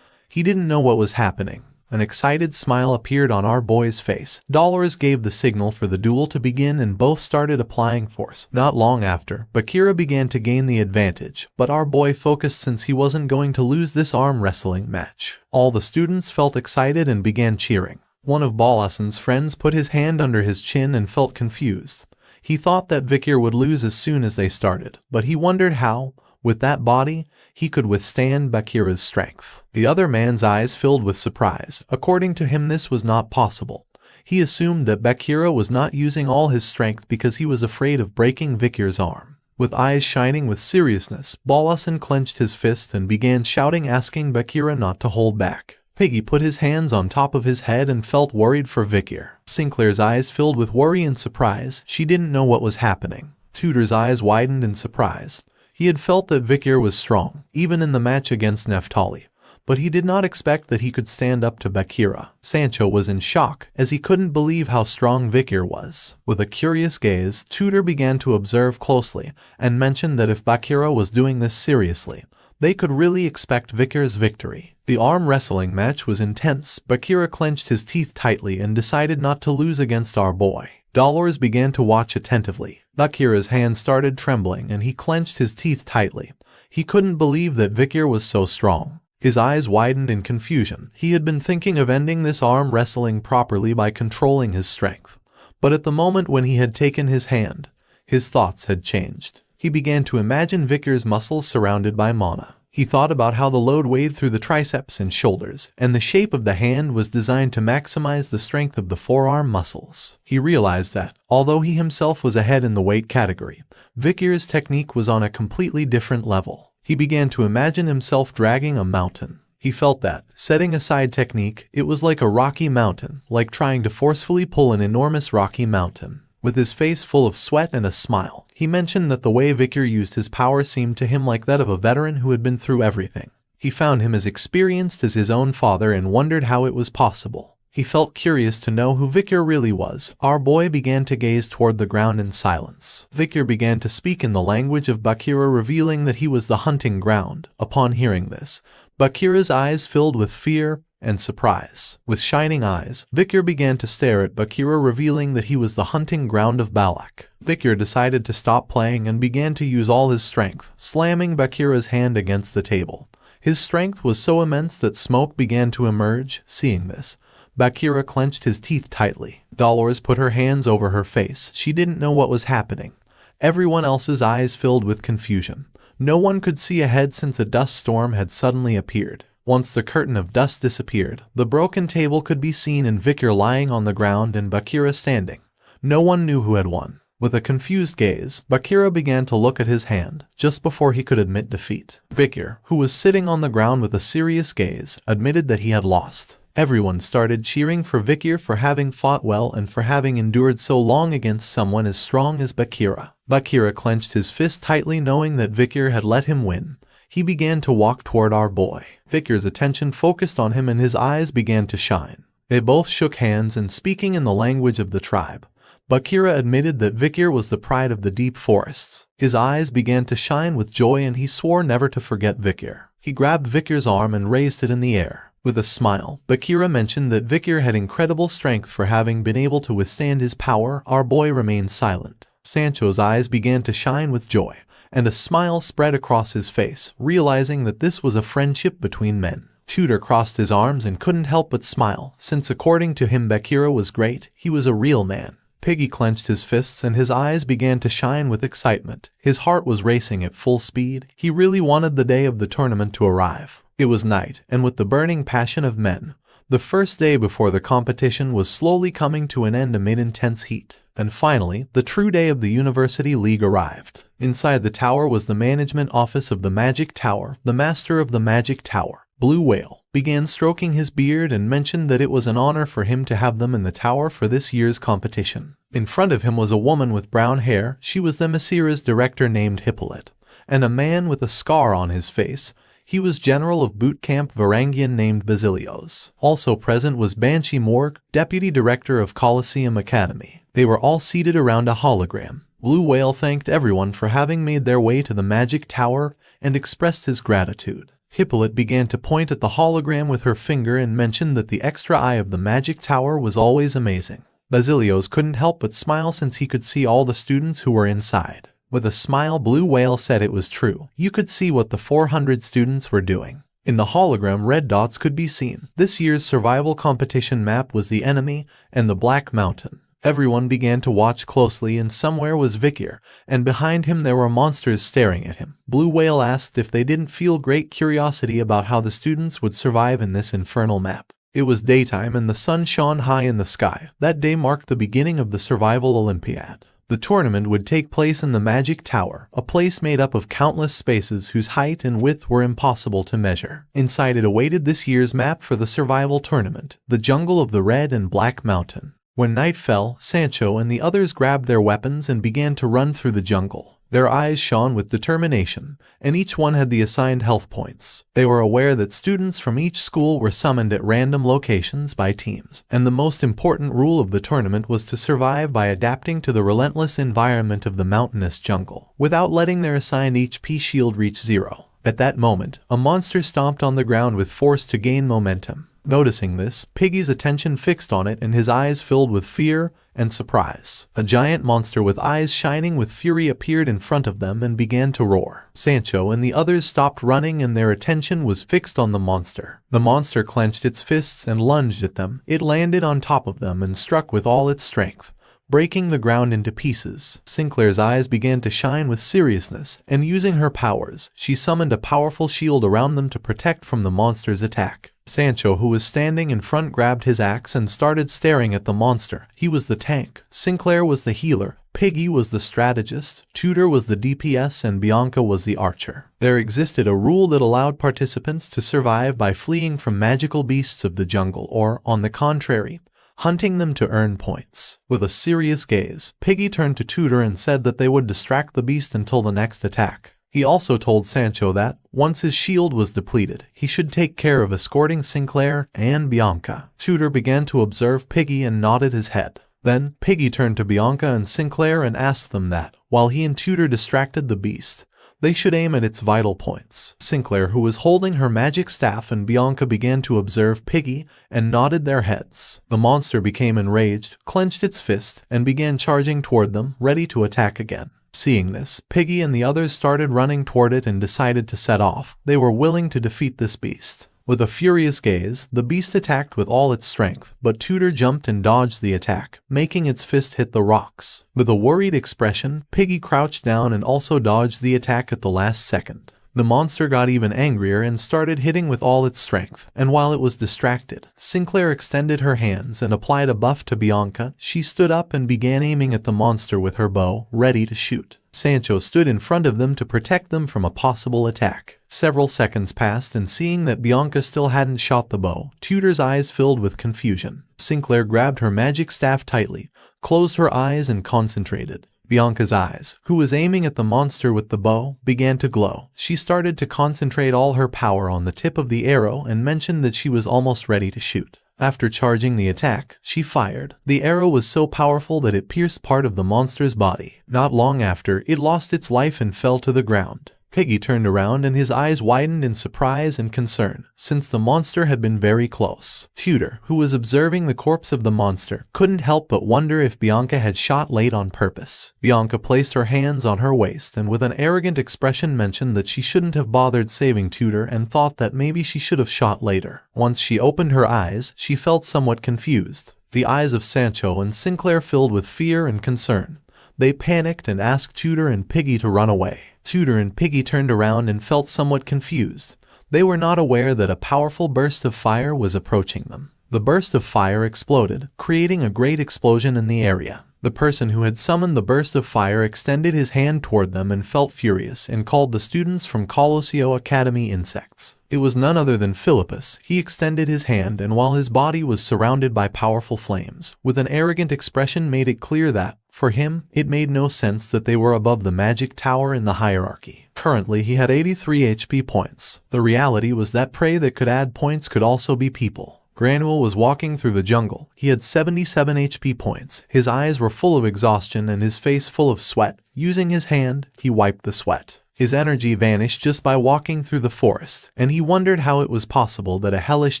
He didn't know what was happening. An excited smile appeared on our boy's face. Dollars gave the signal for the duel to begin and both started applying force. Not long after, Bakira began to gain the advantage, but our boy focused since he wasn't going to lose this arm wrestling match. All the students felt excited and began cheering. One of Balasan's friends put his hand under his chin and felt confused. He thought that Vikir would lose as soon as they started, but he wondered how, with that body, he could withstand Bakira's strength. The other man's eyes filled with surprise. According to him, this was not possible. He assumed that Bakira was not using all his strength because he was afraid of breaking Vikir's arm. With eyes shining with seriousness, Balasan clenched his fist and began shouting, asking Bakira not to hold back. Piggy put his hands on top of his head and felt worried for Vikir. Sinclair's eyes filled with worry and surprise. She didn't know what was happening. Tudor's eyes widened in surprise. He had felt that Vikir was strong, even in the match against Neftali, but he did not expect that he could stand up to Bakira. Sancho was in shock, as he couldn't believe how strong Vikir was. With a curious gaze, Tudor began to observe closely, and mentioned that if Bakira was doing this seriously, they could really expect Vikir's victory. The arm wrestling match was intense. Bakira clenched his teeth tightly and decided not to lose against our boy. Dollars began to watch attentively. Bakira's hand started trembling and he clenched his teeth tightly. He couldn't believe that Vikir was so strong. His eyes widened in confusion. He had been thinking of ending this arm wrestling properly by controlling his strength. But at the moment when he had taken his hand, his thoughts had changed. He began to imagine Vikir's muscles surrounded by mana. He thought about how the load weighed through the triceps and shoulders, and the shape of the hand was designed to maximize the strength of the forearm muscles. He realized that, although he himself was ahead in the weight category, Vikir's technique was on a completely different level. He began to imagine himself dragging a mountain. He felt that, setting aside technique, it was like a rocky mountain, like trying to forcefully pull an enormous rocky mountain. With his face full of sweat and a smile, he mentioned that the way Vikir used his power seemed to him like that of a veteran who had been through everything. He found him as experienced as his own father and wondered how it was possible. He felt curious to know who Vikir really was. Our boy began to gaze toward the ground in silence. Vikir began to speak in the language of Bakira, revealing that he was the hunting ground. Upon hearing this, Bakira's eyes filled with fear and surprise. With shining eyes, Vikir began to stare at Bakira, revealing that he was the hunting ground of Balak. Vikir decided to stop playing and began to use all his strength, slamming Bakira's hand against the table. His strength was so immense that smoke began to emerge. Seeing this, Bakira clenched his teeth tightly. Dolores put her hands over her face. She didn't know what was happening. Everyone else's eyes filled with confusion. No one could see ahead since a dust storm had suddenly appeared. Once the curtain of dust disappeared, the broken table could be seen and Vikir lying on the ground and Bakira standing. No one knew who had won. With a confused gaze, Bakira began to look at his hand, just before he could admit defeat. Vikir, who was sitting on the ground with a serious gaze, admitted that he had lost. Everyone started cheering for Vikir for having fought well and for having endured so long against someone as strong as Bakira. Bakira clenched his fist tightly, knowing that Vikir had let him win. He began to walk toward our boy. Vikir's attention focused on him and his eyes began to shine. They both shook hands and, speaking in the language of the tribe, Bakira admitted that Vikir was the pride of the deep forests. His eyes began to shine with joy and he swore never to forget Vikir. He grabbed Vikir's arm and raised it in the air. With a smile, Bakira mentioned that Vikir had incredible strength for having been able to withstand his power. Our boy remained silent. Sancho's eyes began to shine with joy, and a smile spread across his face, realizing that this was a friendship between men. Tudor crossed his arms and couldn't help but smile, since according to him Bakira was great, he was a real man. Piggy clenched his fists and his eyes began to shine with excitement. His heart was racing at full speed. He really wanted the day of the tournament to arrive. It was night, and with the burning passion of men, the first day before the competition was slowly coming to an end amid intense heat. And finally, the true day of the University League arrived. Inside the tower was the management office of the Magic Tower. The master of the Magic Tower, Blue Whale, began stroking his beard and mentioned that it was an honor for him to have them in the tower for this year's competition. In front of him was a woman with brown hair. She was the Masira's director named Hippolyte, and a man with a scar on his face. He was general of boot camp Varangian named Basilios. Also present was Banshee Morg, deputy director of Colosseum Academy. They were all seated around a hologram. Blue Whale thanked everyone for having made their way to the Magic Tower and expressed his gratitude. Hippolyte began to point at the hologram with her finger and mentioned that the extra eye of the magic tower was always amazing. Basilios couldn't help but smile since he could see all the students who were inside. With a smile, Blue Whale said it was true. You could see what the 400 students were doing. In the hologram, red dots could be seen. This year's survival competition map was the enemy and the Black Mountain. Everyone began to watch closely, and somewhere was Vikir, and behind him there were monsters staring at him. Blue Whale asked if they didn't feel great curiosity about how the students would survive in this infernal map. It was daytime and the sun shone high in the sky. That day marked the beginning of the Survival Olympiad. The tournament would take place in the Magic Tower, a place made up of countless spaces whose height and width were impossible to measure. Inside it awaited this year's map for the survival tournament, the jungle of the Red and Black Mountain. When night fell, Sancho and the others grabbed their weapons and began to run through the jungle. Their eyes shone with determination, and each one had the assigned health points. They were aware that students from each school were summoned at random locations by teams, and the most important rule of the tournament was to survive by adapting to the relentless environment of the mountainous jungle, without letting their assigned HP shield reach 0. At that moment, a monster stomped on the ground with force to gain momentum. Noticing this, Piggy's attention fixed on it and his eyes filled with fear and surprise. A giant monster with eyes shining with fury appeared in front of them and began to roar. Sancho and the others stopped running and their attention was fixed on the monster. The monster clenched its fists and lunged at them. It landed on top of them and struck with all its strength, breaking the ground into pieces. Sinclair's eyes began to shine with seriousness, and using her powers, she summoned a powerful shield around them to protect from the monster's attack. Sancho, who was standing in front, grabbed his axe and started staring at the monster. He was the tank, Sinclair was the healer, Piggy was the strategist, Tudor was the DPS, and Bianca was the archer. There existed a rule that allowed participants to survive by fleeing from magical beasts of the jungle or, on the contrary, hunting them to earn points. With a serious gaze, Piggy turned to Tudor and said that they would distract the beast until the next attack. He also told Sancho that, once his shield was depleted, he should take care of escorting Sinclair and Bianca. Tudor began to observe Piggy and nodded his head. Then, Piggy turned to Bianca and Sinclair and asked them that, while he and Tudor distracted the beast, they should aim at its vital points. Sinclair, who was holding her magic staff, and Bianca began to observe Piggy and nodded their heads. The monster became enraged, clenched its fist, and began charging toward them, ready to attack again. Seeing this, Piggy and the others started running toward it and decided to set off. They were willing to defeat this beast. With a furious gaze, the beast attacked with all its strength, but Tudor jumped and dodged the attack, making its fist hit the rocks. With a worried expression, Piggy crouched down and also dodged the attack at the last second. The monster got even angrier and started hitting with all its strength, and while it was distracted, Sinclair extended her hands and applied a buff to Bianca. She stood up and began aiming at the monster with her bow, ready to shoot. Sancho stood in front of them to protect them from a possible attack. Several seconds passed, and seeing that Bianca still hadn't shot the bow, Tudor's eyes filled with confusion. Sinclair grabbed her magic staff tightly, closed her eyes and concentrated. Bianca's eyes, who was aiming at the monster with the bow, began to glow. She started to concentrate all her power on the tip of the arrow and mentioned that she was almost ready to shoot. After charging the attack, she fired. The arrow was so powerful that it pierced part of the monster's body. Not long after, it lost its life and fell to the ground. Piggy turned around and his eyes widened in surprise and concern, since the monster had been very close. Tudor, who was observing the corpse of the monster, couldn't help but wonder if Bianca had shot late on purpose. Bianca placed her hands on her waist and with an arrogant expression mentioned that she shouldn't have bothered saving Tudor and thought that maybe she should have shot later. Once she opened her eyes, she felt somewhat confused. The eyes of Sancho and Sinclair filled with fear and concern. They panicked and asked Tudor and Piggy to run away. Tudor and Piggy turned around and felt somewhat confused. They were not aware that a powerful burst of fire was approaching them. The burst of fire exploded, creating a great explosion in the area. The person who had summoned the burst of fire extended his hand toward them and felt furious and called the students from Colosio Academy insects. It was none other than Philippus. He extended his hand and while his body was surrounded by powerful flames, with an arrogant expression made it clear that, for him, it made no sense that they were above the magic tower in the hierarchy. Currently, he had 83 HP points. The reality was that prey that could add points could also be people. Granule was walking through the jungle. He had 77 HP points. His eyes were full of exhaustion and his face full of sweat. Using his hand, he wiped the sweat. His energy vanished just by walking through the forest, and he wondered how it was possible that a hellish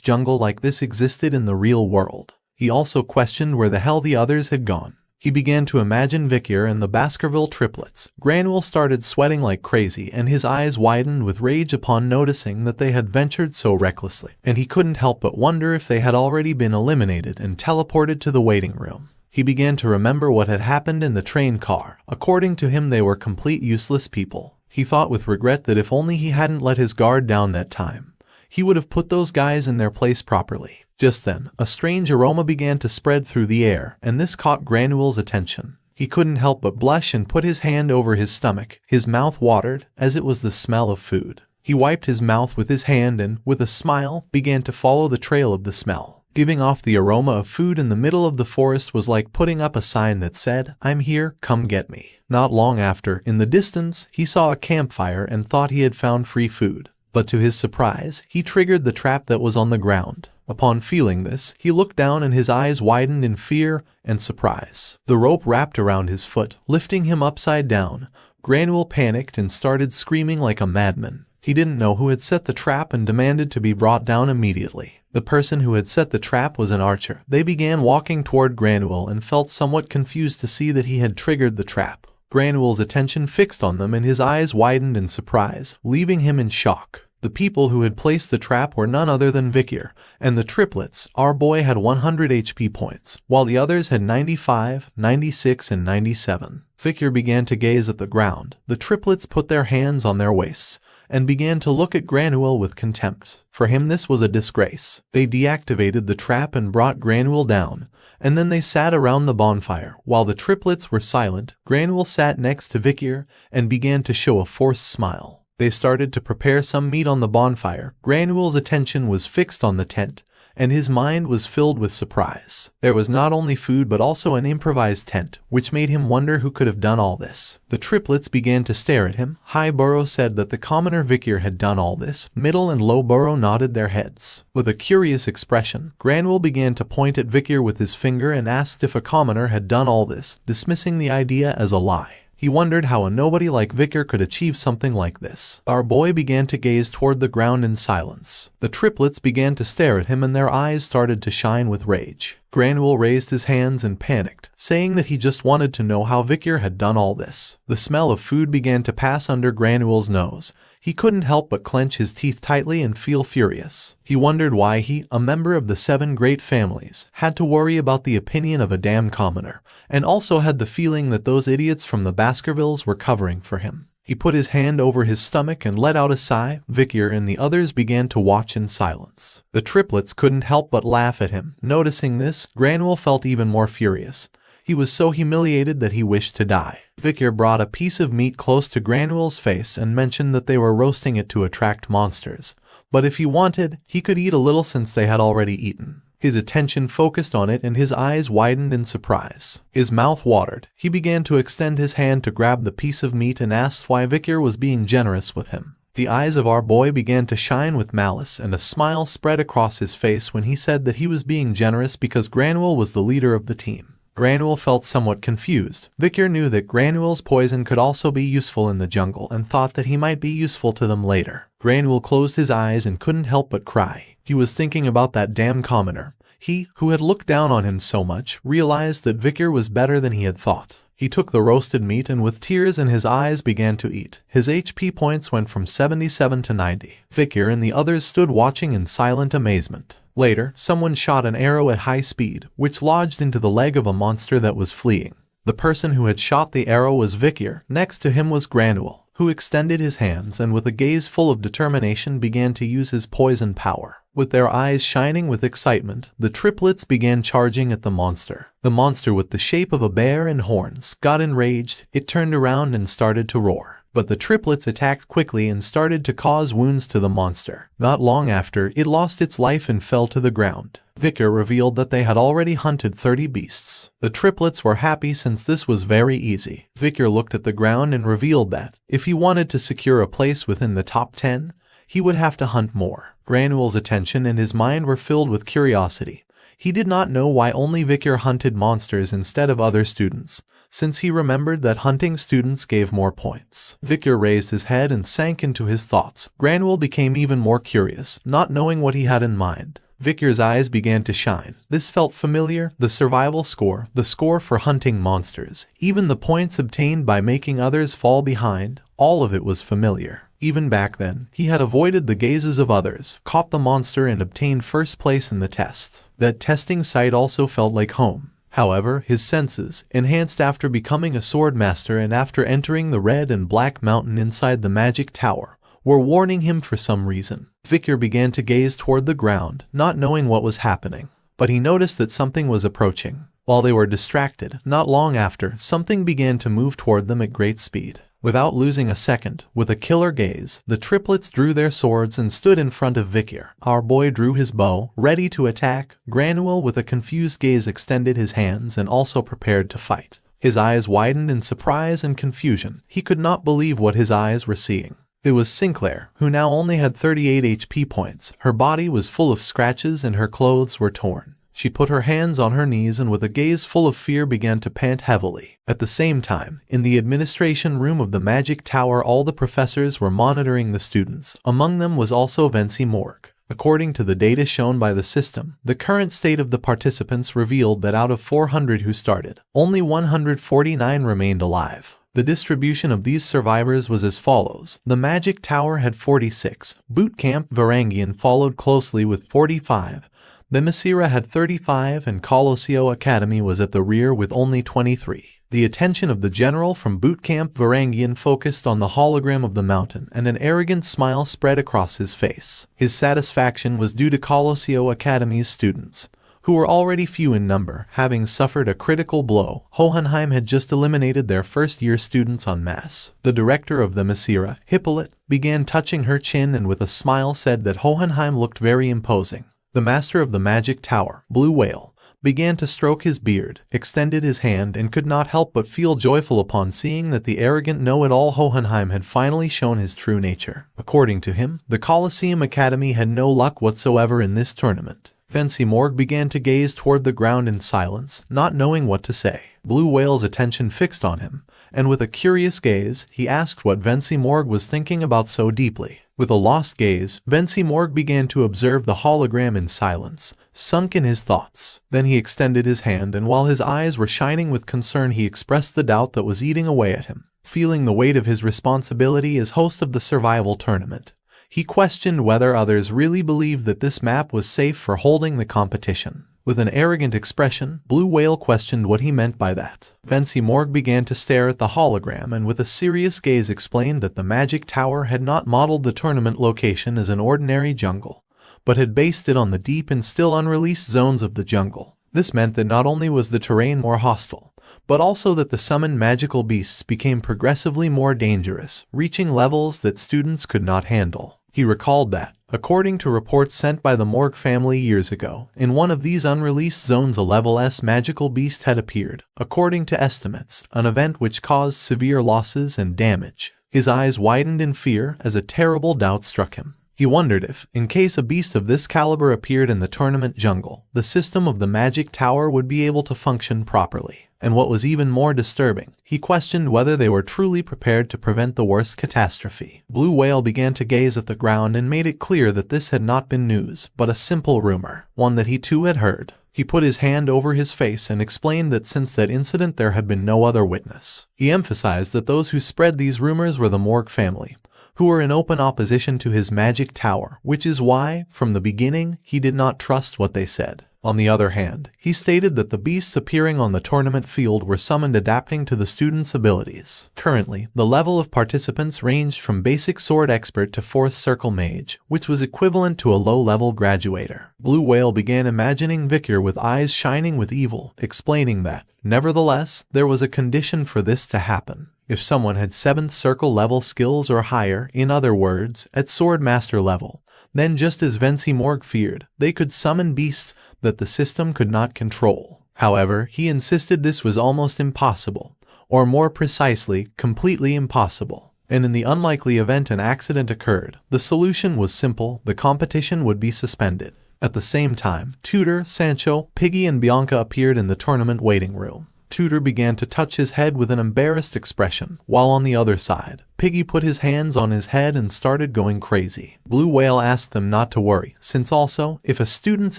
jungle like this existed in the real world. He also questioned where the hell the others had gone. He began to imagine Victor and the Baskerville triplets. Granule started sweating like crazy, and his eyes widened with rage upon noticing that they had ventured so recklessly, and he couldn't help but wonder if they had already been eliminated and teleported to the waiting room. He began to remember what had happened in the train car. According to him, they were complete useless people. He thought with regret that if only he hadn't let his guard down that time, he would have put those guys in their place properly. Just then, a strange aroma began to spread through the air, and this caught Granule's attention. He couldn't help but blush and put his hand over his stomach. His mouth watered, as it was the smell of food. He wiped his mouth with his hand and, with a smile, began to follow the trail of the smell. Giving off the aroma of food in the middle of the forest was like putting up a sign that said, "I'm here, come get me." Not long after, in the distance, he saw a campfire and thought he had found free food. But to his surprise, he triggered the trap that was on the ground. Upon feeling this, he looked down and his eyes widened in fear and surprise. The rope wrapped around his foot, lifting him upside down. Granule panicked and started screaming like a madman. He didn't know who had set the trap and demanded to be brought down immediately. The person who had set the trap was an archer. They began walking toward Granule and felt somewhat confused to see that he had triggered the trap. Granule's attention fixed on them and his eyes widened in surprise, leaving him in shock. The people who had placed the trap were none other than Victor, and the triplets. Our boy had 100 HP points, while the others had 95, 96, and 97. Victor began to gaze at the ground. The triplets put their hands on their waists, and began to look at Granule with contempt. For him this was a disgrace. They deactivated the trap and brought Granule down, and then they sat around the bonfire. While the triplets were silent, Granule sat next to Victor and began to show a forced smile. They started to prepare some meat on the bonfire. Granule's attention was fixed on the tent, and his mind was filled with surprise. There was not only food but also an improvised tent, which made him wonder who could have done all this. The triplets began to stare at him. High Burrow said that the commoner Victor had done all this. Middle and Low Burrow nodded their heads. With a curious expression, Granule began to point at Victor with his finger and asked if a commoner had done all this, dismissing the idea as a lie. He wondered how a nobody like Victor could achieve something like this. Our boy began to gaze toward the ground in silence. The triplets began to stare at him and their eyes started to shine with rage. Granule raised his hands and panicked, saying that he just wanted to know how Victor had done all this. The smell of food began to pass under Granule's nose. He couldn't help but clench his teeth tightly and feel furious. He wondered why he, a member of the 7 great families, had to worry about the opinion of a damn commoner, and also had the feeling that those idiots from the Baskervilles were covering for him. He put his hand over his stomach and let out a sigh. Victor and the others began to watch in silence. The triplets couldn't help but laugh at him. Noticing this, Granule felt even more furious. He was so humiliated that he wished to die. Victor brought a piece of meat close to Granule's face and mentioned that they were roasting it to attract monsters. But if he wanted, he could eat a little since they had already eaten. His attention focused on it and his eyes widened in surprise. His mouth watered. He began to extend his hand to grab the piece of meat and asked why Victor was being generous with him. The eyes of our boy began to shine with malice and a smile spread across his face when he said that he was being generous because Granule was the leader of the team. Granule felt somewhat confused. Victor knew that Granule's poison could also be useful in the jungle and thought that he might be useful to them later. Granule closed his eyes and couldn't help but cry. He was thinking about that damn commoner. He, who had looked down on him so much, realized that Victor was better than he had thought. He took the roasted meat and with tears in his eyes began to eat. His HP points went from 77 to 90. Victor and the others stood watching in silent amazement. Later, someone shot an arrow at high speed, which lodged into the leg of a monster that was fleeing. The person who had shot the arrow was Victor. Next to him was Granule, who extended his hands and with a gaze full of determination began to use his poison power. With their eyes shining with excitement, the triplets began charging at the monster. The monster, with the shape of a bear and horns, got enraged. It turned around and started to roar. But the triplets attacked quickly and started to cause wounds to the monster. Not long after, it lost its life and fell to the ground. Victor revealed that they had already hunted 30 beasts. The triplets were happy since this was very easy. Victor looked at the ground and revealed that, if he wanted to secure a place within the top 10, he would have to hunt more. Granule's attention and his mind were filled with curiosity. He did not know why only Victor hunted monsters instead of other students, since he remembered that hunting students gave more points. Victor raised his head and sank into his thoughts. Granwell became even more curious, not knowing what he had in mind. Victor's eyes began to shine. This felt familiar, the survival score, the score for hunting monsters, even the points obtained by making others fall behind, all of it was familiar. Even back then, he had avoided the gazes of others, caught the monster and obtained first place in the test. That testing site also felt like home. However, his senses, enhanced after becoming a sword master and after entering the red and black mountain inside the magic tower, were warning him for some reason. Victor began to gaze toward the ground, not knowing what was happening. But he noticed that something was approaching. While they were distracted, not long after, something began to move toward them at great speed. Without losing a second, with a killer gaze, the triplets drew their swords and stood in front of Victor. Our boy drew his bow, ready to attack. Granwell, with a confused gaze, extended his hands and also prepared to fight. His eyes widened in surprise and confusion. He could not believe what his eyes were seeing. It was Sinclair, who now only had 38 HP points. Her body was full of scratches and her clothes were torn. She put her hands on her knees and with a gaze full of fear began to pant heavily. At the same time, in the administration room of the magic tower, all the professors were monitoring the students. Among them was also Venti Morgue. According to the data shown by the system, the current state of the participants revealed that out of 400 who started, only 149 remained alive. The distribution of these survivors was as follows. The Magic Tower had 46. Bootcamp Varangian followed closely with 45. The Masira had 35 and Colosseo Academy was at the rear with only 23. The attention of the general from Bootcamp Varangian focused on the hologram of the mountain and an arrogant smile spread across his face. His satisfaction was due to Colosseo Academy's students, who were already few in number, having suffered a critical blow. Hohenheim had just eliminated their first-year students en masse. The director of the Masira, Hippolyte, began touching her chin and with a smile said that Hohenheim looked very imposing. The master of the magic tower, Blue Whale, began to stroke his beard, extended his hand and could not help but feel joyful upon seeing that the arrogant know-it-all Hohenheim had finally shown his true nature. According to him, the Colosseum Academy had no luck whatsoever in this tournament. Venti Morgue began to gaze toward the ground in silence, not knowing what to say. Blue Whale's attention fixed on him, and with a curious gaze, he asked what Venti Morgue was thinking about so deeply. With a lost gaze, Venti Morgue began to observe the hologram in silence, sunk in his thoughts. Then he extended his hand and while his eyes were shining with concern he expressed the doubt that was eating away at him. Feeling the weight of his responsibility as host of the survival tournament, he questioned whether others really believed that this map was safe for holding the competition. With an arrogant expression, Blue Whale questioned what he meant by that. Venti Morgue began to stare at the hologram and with a serious gaze explained that the Magic Tower had not modeled the tournament location as an ordinary jungle, but had based it on the deep and still unreleased zones of the jungle. This meant that not only was the terrain more hostile, but also that the summoned magical beasts became progressively more dangerous, reaching levels that students could not handle. He recalled that, according to reports sent by the Morgue family years ago, in one of these unreleased zones a level S magical beast had appeared, according to estimates, an event which caused severe losses and damage. His eyes widened in fear as a terrible doubt struck him. He wondered if, in case a beast of this caliber appeared in the tournament jungle, the system of the Magic Tower would be able to function properly. And what was even more disturbing, he questioned whether they were truly prepared to prevent the worst catastrophe. Blue Whale began to gaze at the ground and made it clear that this had not been news, but a simple rumor, one that he too had heard. He put his hand over his face and explained that since that incident there had been no other witness. He emphasized that those who spread these rumors were the Morgue family, who were in open opposition to his magic tower, which is why, from the beginning, he did not trust what they said. On the other hand, he stated that the beasts appearing on the tournament field were summoned adapting to the students' abilities. Currently, the level of participants ranged from basic sword expert to 4th circle mage, which was equivalent to a low-level graduator. Blue Whale began imagining Victor with eyes shining with evil, explaining that, nevertheless, there was a condition for this to happen. If someone had 7th circle level skills or higher, in other words, at sword master level, then just as Venti Morgue feared, they could summon beasts that the system could not control. However, he insisted this was almost impossible, or more precisely, completely impossible. And in the unlikely event an accident occurred, the solution was simple: the competition would be suspended. At the same time, Tutor, Sancho, Piggy, and Bianca appeared in the tournament waiting room. Tutor began to touch his head with an embarrassed expression, while on the other side, Piggy put his hands on his head and started going crazy. Blue Whale asked them not to worry, since also, if a student's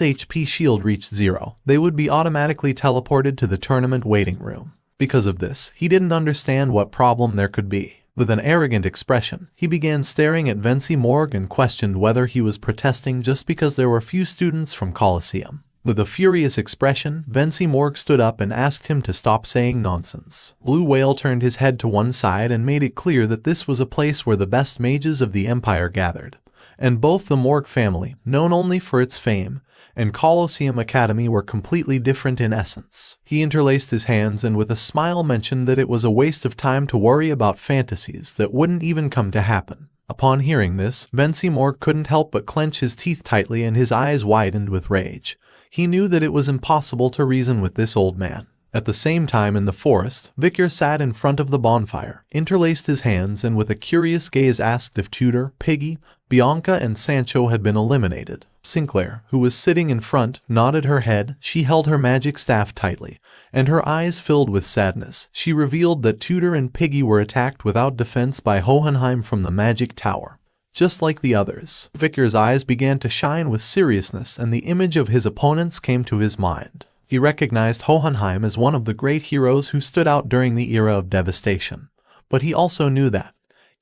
HP shield reached 0, they would be automatically teleported to the tournament waiting room. Because of this, he didn't understand what problem there could be. With an arrogant expression, he began staring at Vinci Morgue and questioned whether he was protesting just because there were few students from Colosseum. With a furious expression, Vinci Morgue stood up and asked him to stop saying nonsense. Blue Whale turned his head to one side and made it clear that this was a place where the best mages of the Empire gathered. And both the Morgue family, known only for its fame, and Colosseum Academy were completely different in essence. He interlaced his hands and with a smile mentioned that it was a waste of time to worry about fantasies that wouldn't even come to happen. Upon hearing this, Vinci Morgue couldn't help but clench his teeth tightly and his eyes widened with rage. He knew that it was impossible to reason with this old man. At the same time in the forest, Vicar sat in front of the bonfire, interlaced his hands and with a curious gaze asked if Tutor, Piggy, Bianca and Sancho had been eliminated. Sinclair, who was sitting in front, nodded her head. She held her magic staff tightly, and her eyes filled with sadness. She revealed that Tutor and Piggy were attacked without defense by Hohenheim from the magic tower. Just like the others, Vicar's eyes began to shine with seriousness and the image of his opponents came to his mind. He recognized Hohenheim as one of the great heroes who stood out during the era of devastation. But he also knew that,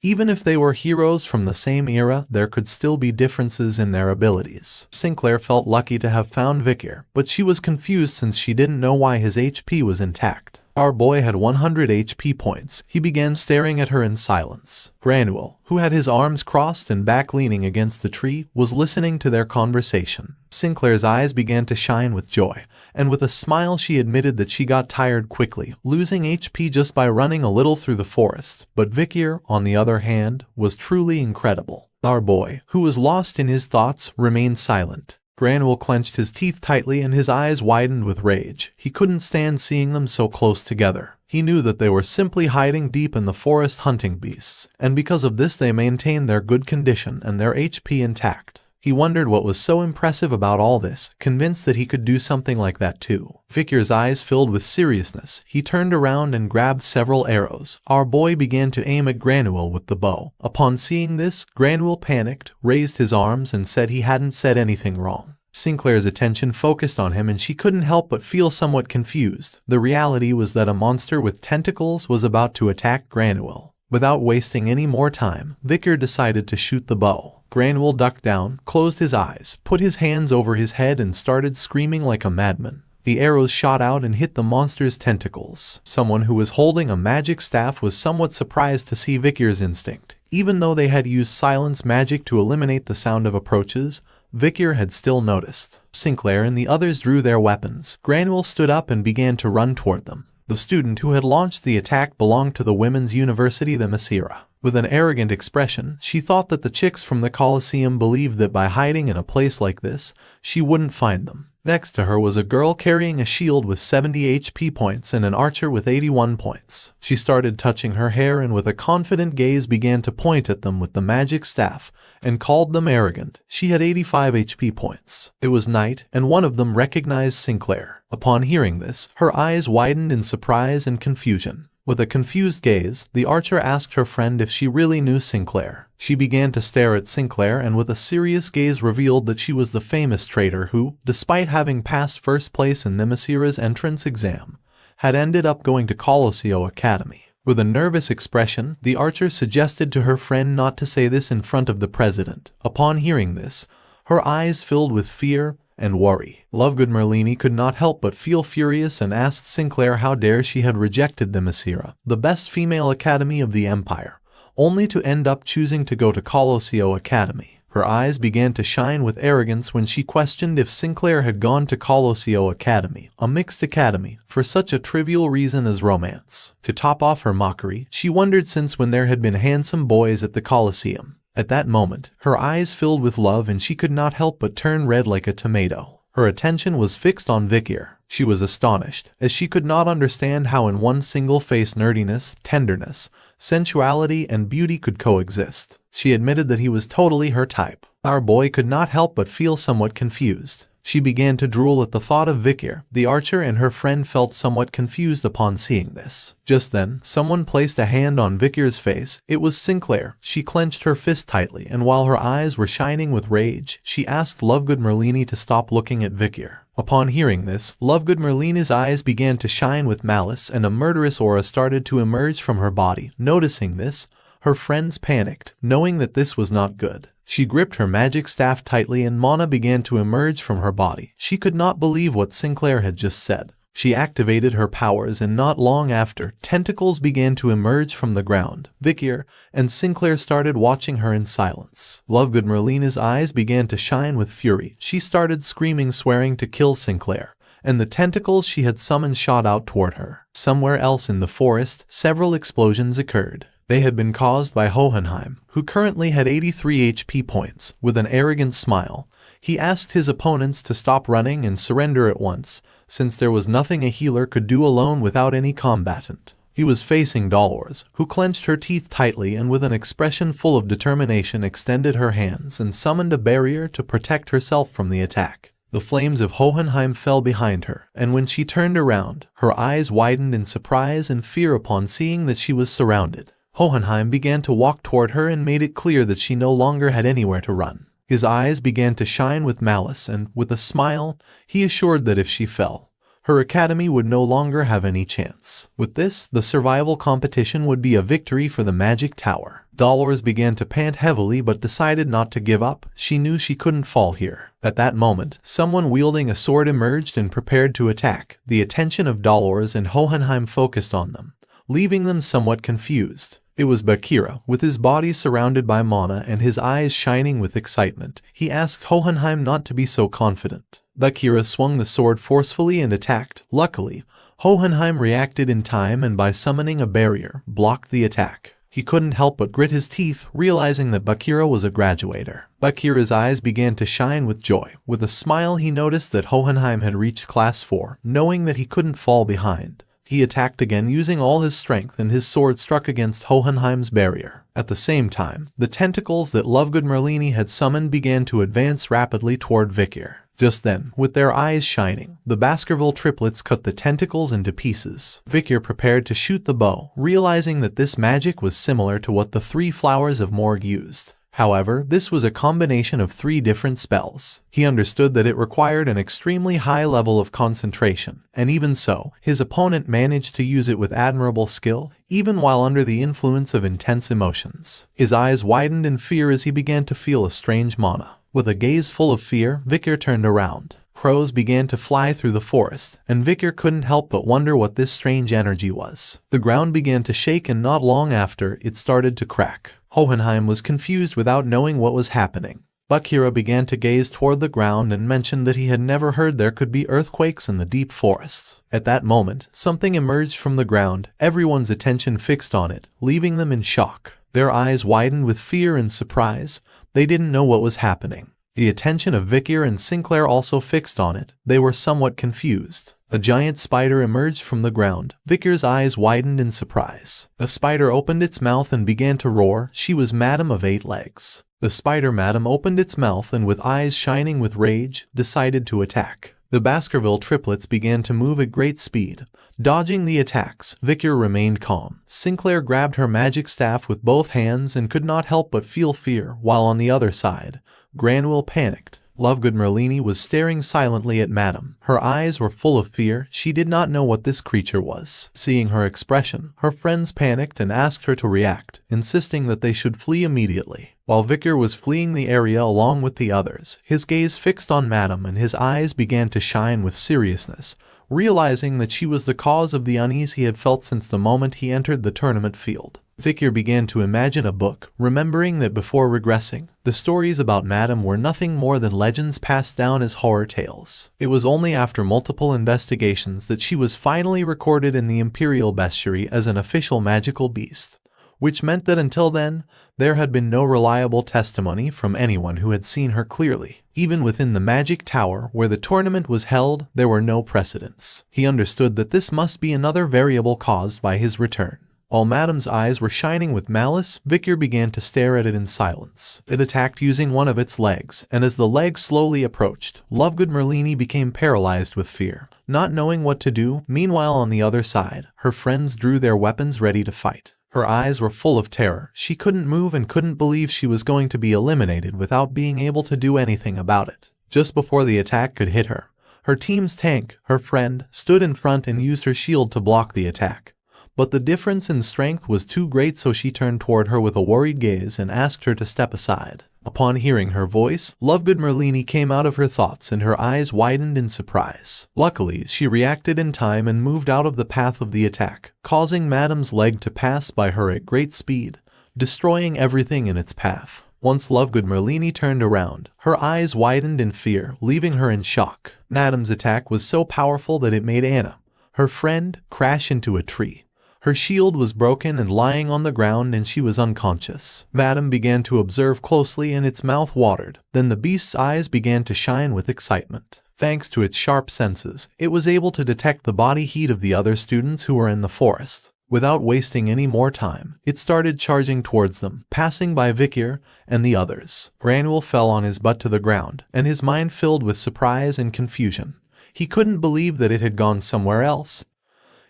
even if they were heroes from the same era, there could still be differences in their abilities. Sinclair felt lucky to have found Vicar, but she was confused since she didn't know why his HP was intact. Our boy had 100 HP points. He began staring at her in silence. Granule, who had his arms crossed and back leaning against the tree, was listening to their conversation. Sinclair's eyes began to shine with joy, and with a smile she admitted that she got tired quickly, losing HP just by running a little through the forest. But Vicar, on the other hand, was truly incredible. Our boy, who was lost in his thoughts, remained silent. Granule clenched his teeth tightly and his eyes widened with rage. He couldn't stand seeing them so close together. He knew that they were simply hiding deep in the forest hunting beasts, and because of this they maintained their good condition and their HP intact. He wondered what was so impressive about all this, convinced that he could do something like that too. Vicar's eyes filled with seriousness. He turned around and grabbed several arrows. Our boy began to aim at Granule with the bow. Upon seeing this, Granule panicked, raised his arms and said he hadn't said anything wrong. Sinclair's attention focused on him and she couldn't help but feel somewhat confused. The reality was that a monster with tentacles was about to attack Granule. Without wasting any more time, Vicar decided to shoot the bow. Granule ducked down, closed his eyes, put his hands over his head and started screaming like a madman. The arrows shot out and hit the monster's tentacles. Someone who was holding a magic staff was somewhat surprised to see Vicar's instinct. Even though they had used silence magic to eliminate the sound of approaches, Vicar had still noticed. Sinclair and the others drew their weapons. Granule stood up and began to run toward them. The student who had launched the attack belonged to the Women's University, the Asura. With an arrogant expression, she thought that the chicks from the Colosseum believed that by hiding in a place like this, she wouldn't find them. Next to her was a girl carrying a shield with 70 HP points and an archer with 81 points. She started touching her hair and with a confident gaze began to point at them with the magic staff and called them arrogant. She had 85 HP points. It was night and one of them recognized Sinclair. Upon hearing this, her eyes widened in surprise and confusion. With a confused gaze, the archer asked her friend if she really knew Sinclair. She began to stare at Sinclair and with a serious gaze revealed that she was the famous traitor who, despite having passed first place in Nemasira's entrance exam, had ended up going to Colosseum Academy. With a nervous expression, the archer suggested to her friend not to say this in front of the president. Upon hearing this, her eyes filled with fear and worry. Lovegood Merlini could not help but feel furious and asked Sinclair how dare she had rejected the Asura, the best female academy of the Empire, only to end up choosing to go to Colosseum Academy. Her eyes began to shine with arrogance when she questioned if Sinclair had gone to Colosseum Academy, a mixed academy, for such a trivial reason as romance. To top off her mockery, she wondered since when there had been handsome boys at the Colosseum. At that moment, her eyes filled with love and she could not help but turn red like a tomato. Her attention was fixed on Vicar. She was astonished, as she could not understand how in one single face nerdiness, tenderness, sensuality, and beauty could coexist. She admitted that he was totally her type. Our boy could not help but feel somewhat confused. She began to drool at the thought of Vikir, the archer, and her friend felt somewhat confused upon seeing this. Just then, someone placed a hand on Vikir's face. It was Sinclair. She clenched her fist tightly, and while her eyes were shining with rage, she asked Lovegood Merlini to stop looking at Vikir. Upon hearing this, Lovegood Merlini's eyes began to shine with malice and a murderous aura started to emerge from her body. Noticing this, her friends panicked, knowing that this was not good. She gripped her magic staff tightly and mana began to emerge from her body. She could not believe what Sinclair had just said. She activated her powers and not long after, tentacles began to emerge from the ground. Vikir and Sinclair started watching her in silence. Lovegood Merlina's eyes began to shine with fury. She started screaming, swearing to kill Sinclair, and the tentacles she had summoned shot out toward her. Somewhere else in the forest, several explosions occurred. They had been caused by Hohenheim, who currently had 83 HP points. With an arrogant smile, he asked his opponents to stop running and surrender at once, since there was nothing a healer could do alone without any combatant. He was facing Dolores, who clenched her teeth tightly and with an expression full of determination extended her hands and summoned a barrier to protect herself from the attack. The flames of Hohenheim fell behind her, and when she turned around, her eyes widened in surprise and fear upon seeing that she was surrounded. Hohenheim began to walk toward her and made it clear that she no longer had anywhere to run. His eyes began to shine with malice and, with a smile, he assured that if she fell, her academy would no longer have any chance. With this, the survival competition would be a victory for the magic tower. Dolores began to pant heavily but decided not to give up. She knew she couldn't fall here. At that moment, someone wielding a sword emerged and prepared to attack. The attention of Dolores and Hohenheim focused on them, leaving them somewhat confused. It was Bakira, with his body surrounded by mana and his eyes shining with excitement. He asked Hohenheim not to be so confident. Bakira swung the sword forcefully and attacked. Luckily, Hohenheim reacted in time and by summoning a barrier, blocked the attack. He couldn't help but grit his teeth, realizing that Bakira was a graduator. Bakira's eyes began to shine with joy. With a smile, he noticed that Hohenheim had reached class 4, knowing that he couldn't fall behind. He attacked again using all his strength and his sword struck against Hohenheim's barrier. At the same time, the tentacles that Lovegood Merlini had summoned began to advance rapidly toward Vikir. Just then, with their eyes shining, the Baskerville triplets cut the tentacles into pieces. Vikir prepared to shoot the bow, realizing that this magic was similar to what the 3 flowers of Morgue used. However, this was a combination of 3 different spells. He understood that it required an extremely high level of concentration, and even so, his opponent managed to use it with admirable skill, even while under the influence of intense emotions. His eyes widened in fear as he began to feel a strange mana. With a gaze full of fear, Vikir turned around. Crows began to fly through the forest, and Vikir couldn't help but wonder what this strange energy was. The ground began to shake and not long after, it started to crack. Hohenheim was confused without knowing what was happening. Bakira began to gaze toward the ground and mentioned that he had never heard there could be earthquakes in the deep forests. At that moment, something emerged from the ground, everyone's attention fixed on it, leaving them in shock. Their eyes widened with fear and surprise. They didn't know what was happening. The attention of Vikir and Sinclair also fixed on it. They were somewhat confused. A giant spider emerged from the ground. Vikir's eyes widened in surprise. The spider opened its mouth and began to roar. She was Madam of 8 legs. The spider madam opened its mouth and with eyes shining with rage, decided to attack. The Baskerville triplets began to move at great speed, dodging the attacks. Vikir remained calm. Sinclair grabbed her magic staff with both hands and could not help but feel fear, while on the other side, Granville panicked. Lovegood Merlini was staring silently at Madam. Her eyes were full of fear. She did not know what this creature was. Seeing her expression, her friends panicked and asked her to react, insisting that they should flee immediately. While Vikir was fleeing the area along with the others, his gaze fixed on Madam and his eyes began to shine with seriousness, realizing that she was the cause of the unease he had felt since the moment he entered the tournament field. Vikir began to imagine a book, remembering that before regressing, the stories about Madam were nothing more than legends passed down as horror tales. It was only after multiple investigations that she was finally recorded in the Imperial Bestiary as an official magical beast, which meant that until then, there had been no reliable testimony from anyone who had seen her clearly. Even within the magic tower where the tournament was held, there were no precedents. He understood that this must be another variable caused by his return. While Madam's eyes were shining with malice, Vikir began to stare at it in silence. It attacked using one of its legs, and as the leg slowly approached, Lovegood Merlini became paralyzed with fear. Not knowing what to do, meanwhile on the other side, her friends drew their weapons ready to fight. Her eyes were full of terror. She couldn't move and couldn't believe she was going to be eliminated without being able to do anything about it. Just before the attack could hit her, her team's tank, her friend, stood in front and used her shield to block the attack. But the difference in strength was too great, so she turned toward her with a worried gaze and asked her to step aside. Upon hearing her voice, Lovegood Merlini came out of her thoughts and her eyes widened in surprise. Luckily, she reacted in time and moved out of the path of the attack, causing Madam's leg to pass by her at great speed, destroying everything in its path. Once Lovegood Merlini turned around, her eyes widened in fear, leaving her in shock. Madam's attack was so powerful that it made Anna, her friend, crash into a tree. Her shield was broken and lying on the ground and she was unconscious. Madam began to observe closely and its mouth watered. Then the beast's eyes began to shine with excitement. Thanks to its sharp senses, it was able to detect the body heat of the other students who were in the forest. Without wasting any more time, it started charging towards them, passing by Vikir and the others. Granuel fell on his butt to the ground, and his mind filled with surprise and confusion. He couldn't believe that it had gone somewhere else.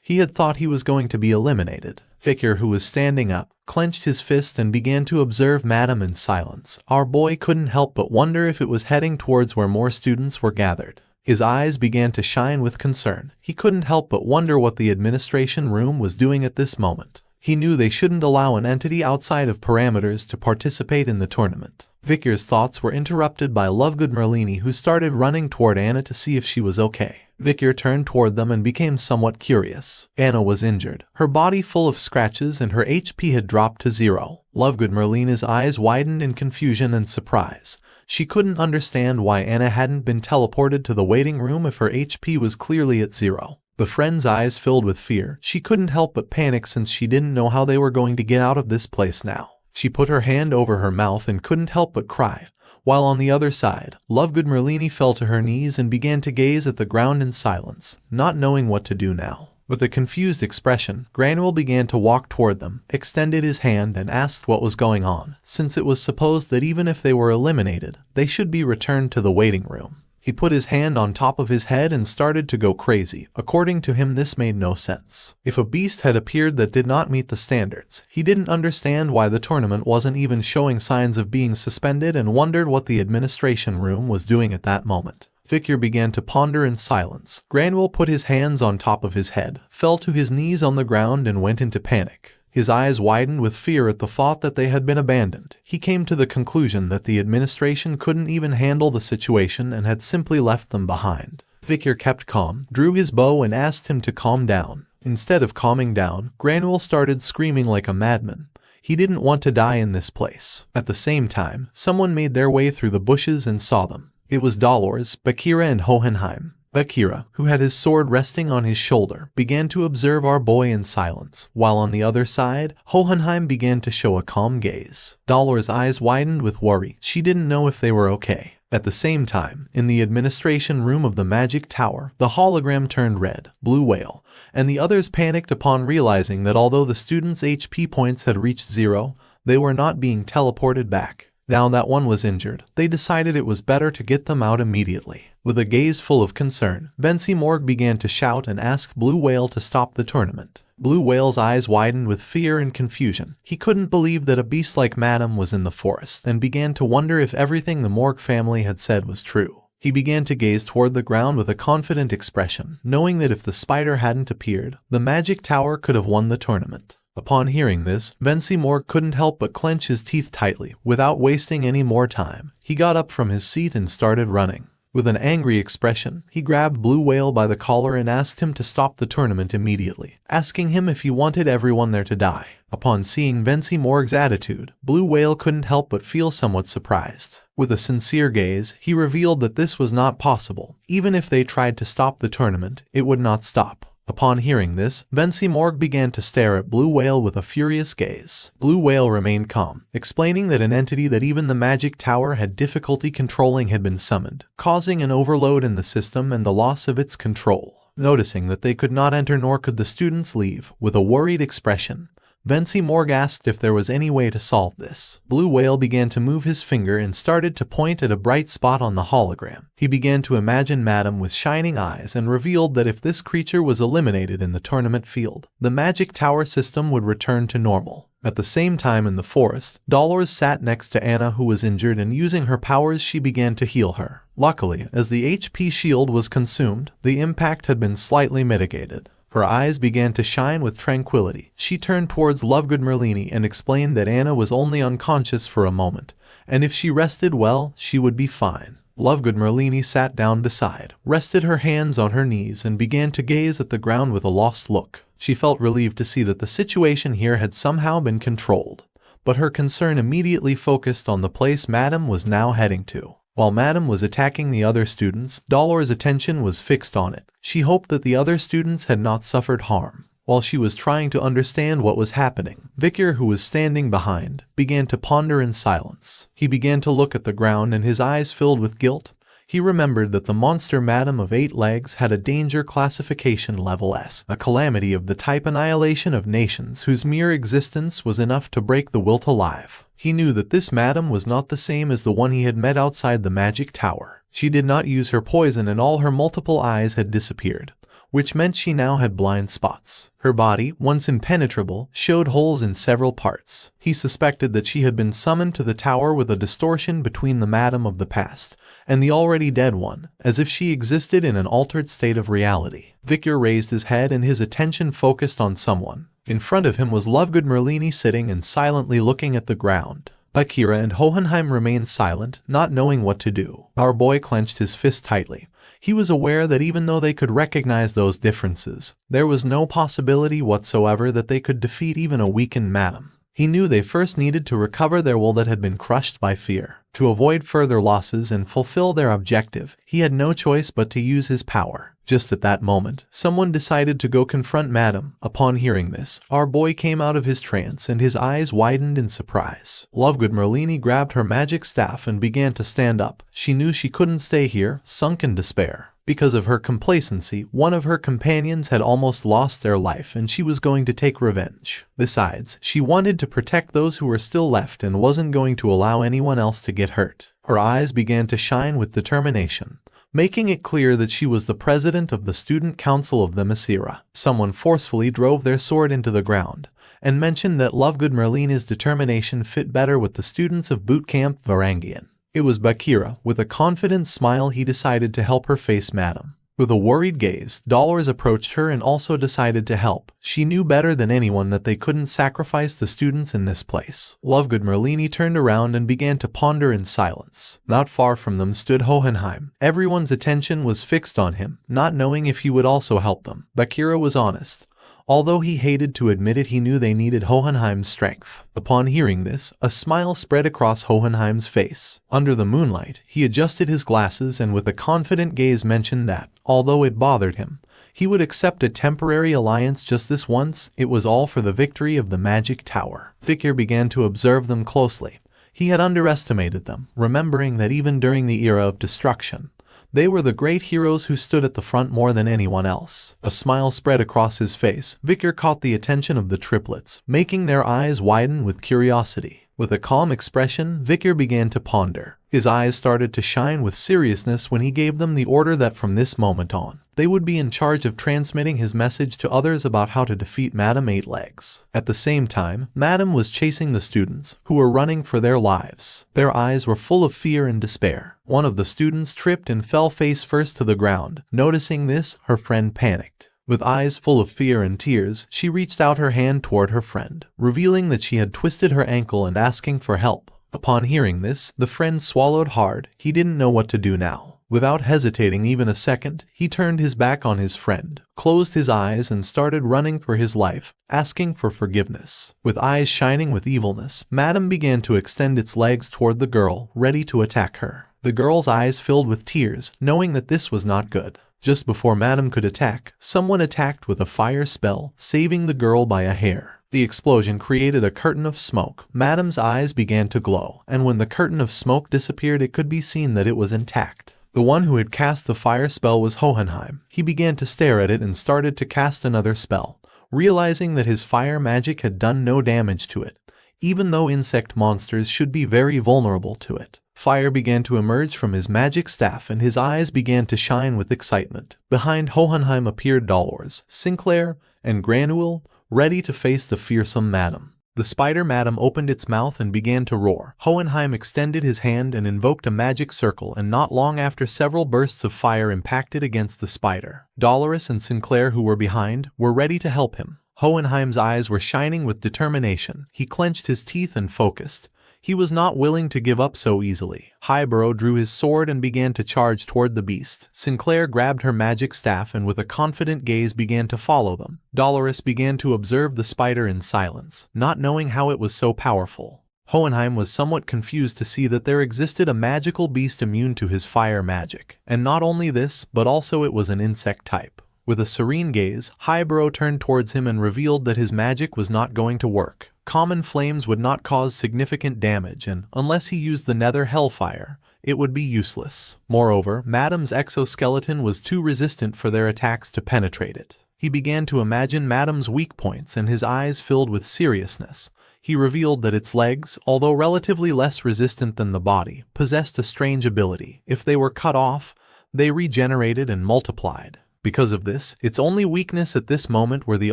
He had thought he was going to be eliminated. Vikir, who was standing up, clenched his fist and began to observe Madam in silence. Our boy couldn't help but wonder if it was heading towards where more students were gathered. His eyes began to shine with concern. He couldn't help but wonder what the administration room was doing at this moment. He knew they shouldn't allow an entity outside of parameters to participate in the tournament. Vikir's thoughts were interrupted by Lovegood Merlini, who started running toward Anna to see if she was okay. Vikir turned toward them and became somewhat curious. Anna was injured, her body full of scratches and her HP had dropped to 0. Lovegood Merlini's eyes widened in confusion and surprise. She couldn't understand why Anna hadn't been teleported to the waiting room if her HP was clearly at 0. The friend's eyes filled with fear. She couldn't help but panic since she didn't know how they were going to get out of this place now. She put her hand over her mouth and couldn't help but cry. While on the other side, Lovegood Merlini fell to her knees and began to gaze at the ground in silence, not knowing what to do now. With a confused expression, Granuel began to walk toward them, extended his hand and asked what was going on, since it was supposed that even if they were eliminated, they should be returned to the waiting room. He put his hand on top of his head and started to go crazy. According to him, this made no sense. If a beast had appeared that did not meet the standards, he didn't understand why the tournament wasn't even showing signs of being suspended and wondered what the administration room was doing at that moment. Vikir began to ponder in silence. Granuel put his hands on top of his head, fell to his knees on the ground and went into panic. His eyes widened with fear at the thought that they had been abandoned. He came to the conclusion that the administration couldn't even handle the situation and had simply left them behind. Vikir kept calm, drew his bow and asked him to calm down. Instead of calming down, Granuel started screaming like a madman. He didn't want to die in this place. At the same time, someone made their way through the bushes and saw them. It was Dolores, Bakira and Hohenheim. Bakira, who had his sword resting on his shoulder, began to observe our boy in silence, while on the other side, Hohenheim began to show a calm gaze. Dolores' eyes widened with worry. She didn't know if they were okay. At the same time, in the administration room of the magic tower, the hologram turned red, Blue Whale, and the others panicked upon realizing that although the students' HP points had reached 0, they were not being teleported back. Now that one was injured, they decided it was better to get them out immediately. With a gaze full of concern, Vency Morg began to shout and ask Blue Whale to stop the tournament. Blue Whale's eyes widened with fear and confusion. He couldn't believe that a beast like Madam was in the forest and began to wonder if everything the Morg family had said was true. He began to gaze toward the ground with a confident expression, knowing that if the spider hadn't appeared, the magic tower could have won the tournament. Upon hearing this, Vency Morg couldn't help but clench his teeth tightly. Without wasting any more time, he got up from his seat and started running. With an angry expression, he grabbed Blue Whale by the collar and asked him to stop the tournament immediately, asking him if he wanted everyone there to die. Upon seeing Vency Morg's attitude, Blue Whale couldn't help but feel somewhat surprised. With a sincere gaze, he revealed that this was not possible. Even if they tried to stop the tournament, it would not stop. Upon hearing this, Morg began to stare at Blue Whale with a furious gaze. Blue Whale remained calm, explaining that an entity that even the magic tower had difficulty controlling had been summoned, causing an overload in the system and the loss of its control. Noticing that they could not enter nor could the students leave, with a worried expression, Morg asked if there was any way to solve this. Blue Whale began to move his finger and started to point at a bright spot on the hologram. He began to imagine Madam with shining eyes and revealed that if this creature was eliminated in the tournament field, the magic tower system would return to normal. At the same time in the forest, Dolores sat next to Anna, who was injured, and using her powers she began to heal her. Luckily, as the HP shield was consumed, the impact had been slightly mitigated. Her eyes began to shine with tranquility. She turned towards Lovegood Merlini and explained that Anna was only unconscious for a moment, and if she rested well, she would be fine. Lovegood Merlini sat down beside, rested her hands on her knees, and began to gaze at the ground with a lost look. She felt relieved to see that the situation here had somehow been controlled, but her concern immediately focused on the place Madam was now heading to. While Madam was attacking the other students, Dolores' attention was fixed on it. She hoped that the other students had not suffered harm. While she was trying to understand what was happening, Vikir, who was standing behind, began to ponder in silence. He began to look at the ground and his eyes filled with guilt. He remembered that the monster Madam of 8 legs had a danger classification level S, a calamity of the type annihilation of nations whose mere existence was enough to break the will to live. He knew that this Madam was not the same as the one he had met outside the magic tower. She did not use her poison and all her multiple eyes had disappeared, which meant she now had blind spots. Her body, once impenetrable, showed holes in several parts. He suspected that she had been summoned to the tower with a distortion between the Madam of the past and the already dead one, as if she existed in an altered state of reality. Vikir raised his head and his attention focused on someone. In front of him was Lovegood Merlini sitting and silently looking at the ground. Bakira and Hohenheim remained silent, not knowing what to do. Our boy clenched his fist tightly. He was aware that even though they could recognize those differences, there was no possibility whatsoever that they could defeat even a weakened Madam. He knew they first needed to recover their will that had been crushed by fear. To avoid further losses and fulfill their objective, he had no choice but to use his power. Just at that moment, someone decided to go confront Madam. Upon hearing this, our boy came out of his trance and his eyes widened in surprise. Lovegood Merlini grabbed her magic staff and began to stand up. She knew she couldn't stay here, sunk in despair. Because of her complacency, one of her companions had almost lost their life and she was going to take revenge. Besides, she wanted to protect those who were still left and wasn't going to allow anyone else to get hurt. Her eyes began to shine with determination, making it clear that she was the president of the student council of the Asura. Someone forcefully drove their sword into the ground and mentioned that Lovegood Merlini's determination fit better with the students of boot camp Varangian. It was Bakira. With a confident smile, he decided to help her face Madam. With a worried gaze, Dolores approached her and also decided to help. She knew better than anyone that they couldn't sacrifice the students in this place. Lovegood Merlini turned around and began to ponder in silence. Not far from them stood Hohenheim. Everyone's attention was fixed on him, not knowing if he would also help them. Bakira was honest. Although he hated to admit it, he knew they needed Hohenheim's strength. Upon hearing this, a smile spread across Hohenheim's face. Under the moonlight, he adjusted his glasses and with a confident gaze mentioned that, although it bothered him, he would accept a temporary alliance just this once. It was all for the victory of the magic tower. Vikir began to observe them closely. He had underestimated them, remembering that even during the era of destruction, they were the great heroes who stood at the front more than anyone else. A smile spread across his face. Vikir caught the attention of the triplets, making their eyes widen with curiosity. With a calm expression, Vikir began to ponder. His eyes started to shine with seriousness when he gave them the order that from this moment on, they would be in charge of transmitting his message to others about how to defeat Madam 8 Legs. At the same time, Madam was chasing the students, who were running for their lives. Their eyes were full of fear and despair. One of the students tripped and fell face first to the ground. Noticing this, her friend panicked. With eyes full of fear and tears, she reached out her hand toward her friend, revealing that she had twisted her ankle and asking for help. Upon hearing this, the friend swallowed hard. He didn't know what to do now. Without hesitating even a second, he turned his back on his friend, closed his eyes and started running for his life, asking for forgiveness. With eyes shining with evilness, Madam began to extend its legs toward the girl, ready to attack her. The girl's eyes filled with tears, knowing that this was not good. Just before Madam could attack, someone attacked with a fire spell, saving the girl by a hair. The explosion created a curtain of smoke. Madam's eyes began to glow, and when the curtain of smoke disappeared, it could be seen that it was intact. The one who had cast the fire spell was Hohenheim. He began to stare at it and started to cast another spell, realizing that his fire magic had done no damage to it, even though insect monsters should be very vulnerable to it. Fire began to emerge from his magic staff and his eyes began to shine with excitement. Behind Hohenheim appeared Dolores, Sinclair, and Granule, ready to face the fearsome Madam. The spider Madam opened its mouth and began to roar. Hohenheim extended his hand and invoked a magic circle, and not long after, several bursts of fire impacted against the spider. Dolores and Sinclair, who were behind, were ready to help him. Hohenheim's eyes were shining with determination. He clenched his teeth and focused. He was not willing to give up so easily. Highbrow drew his sword and began to charge toward the beast. Sinclair grabbed her magic staff and with a confident gaze began to follow them. Dolores began to observe the spider in silence, not knowing how it was so powerful. Hohenheim was somewhat confused to see that there existed a magical beast immune to his fire magic. And not only this, but also it was an insect type. With a serene gaze, Highbrow turned towards him and revealed that his magic was not going to work. Common flames would not cause significant damage, and unless he used the nether hellfire, it would be useless. Moreover, Madam's exoskeleton was too resistant for their attacks to penetrate it. He began to imagine Madam's weak points, and his eyes filled with seriousness. He revealed that its legs, although relatively less resistant than the body, possessed a strange ability. If they were cut off, they regenerated and multiplied. Because of this, its only weakness at this moment were the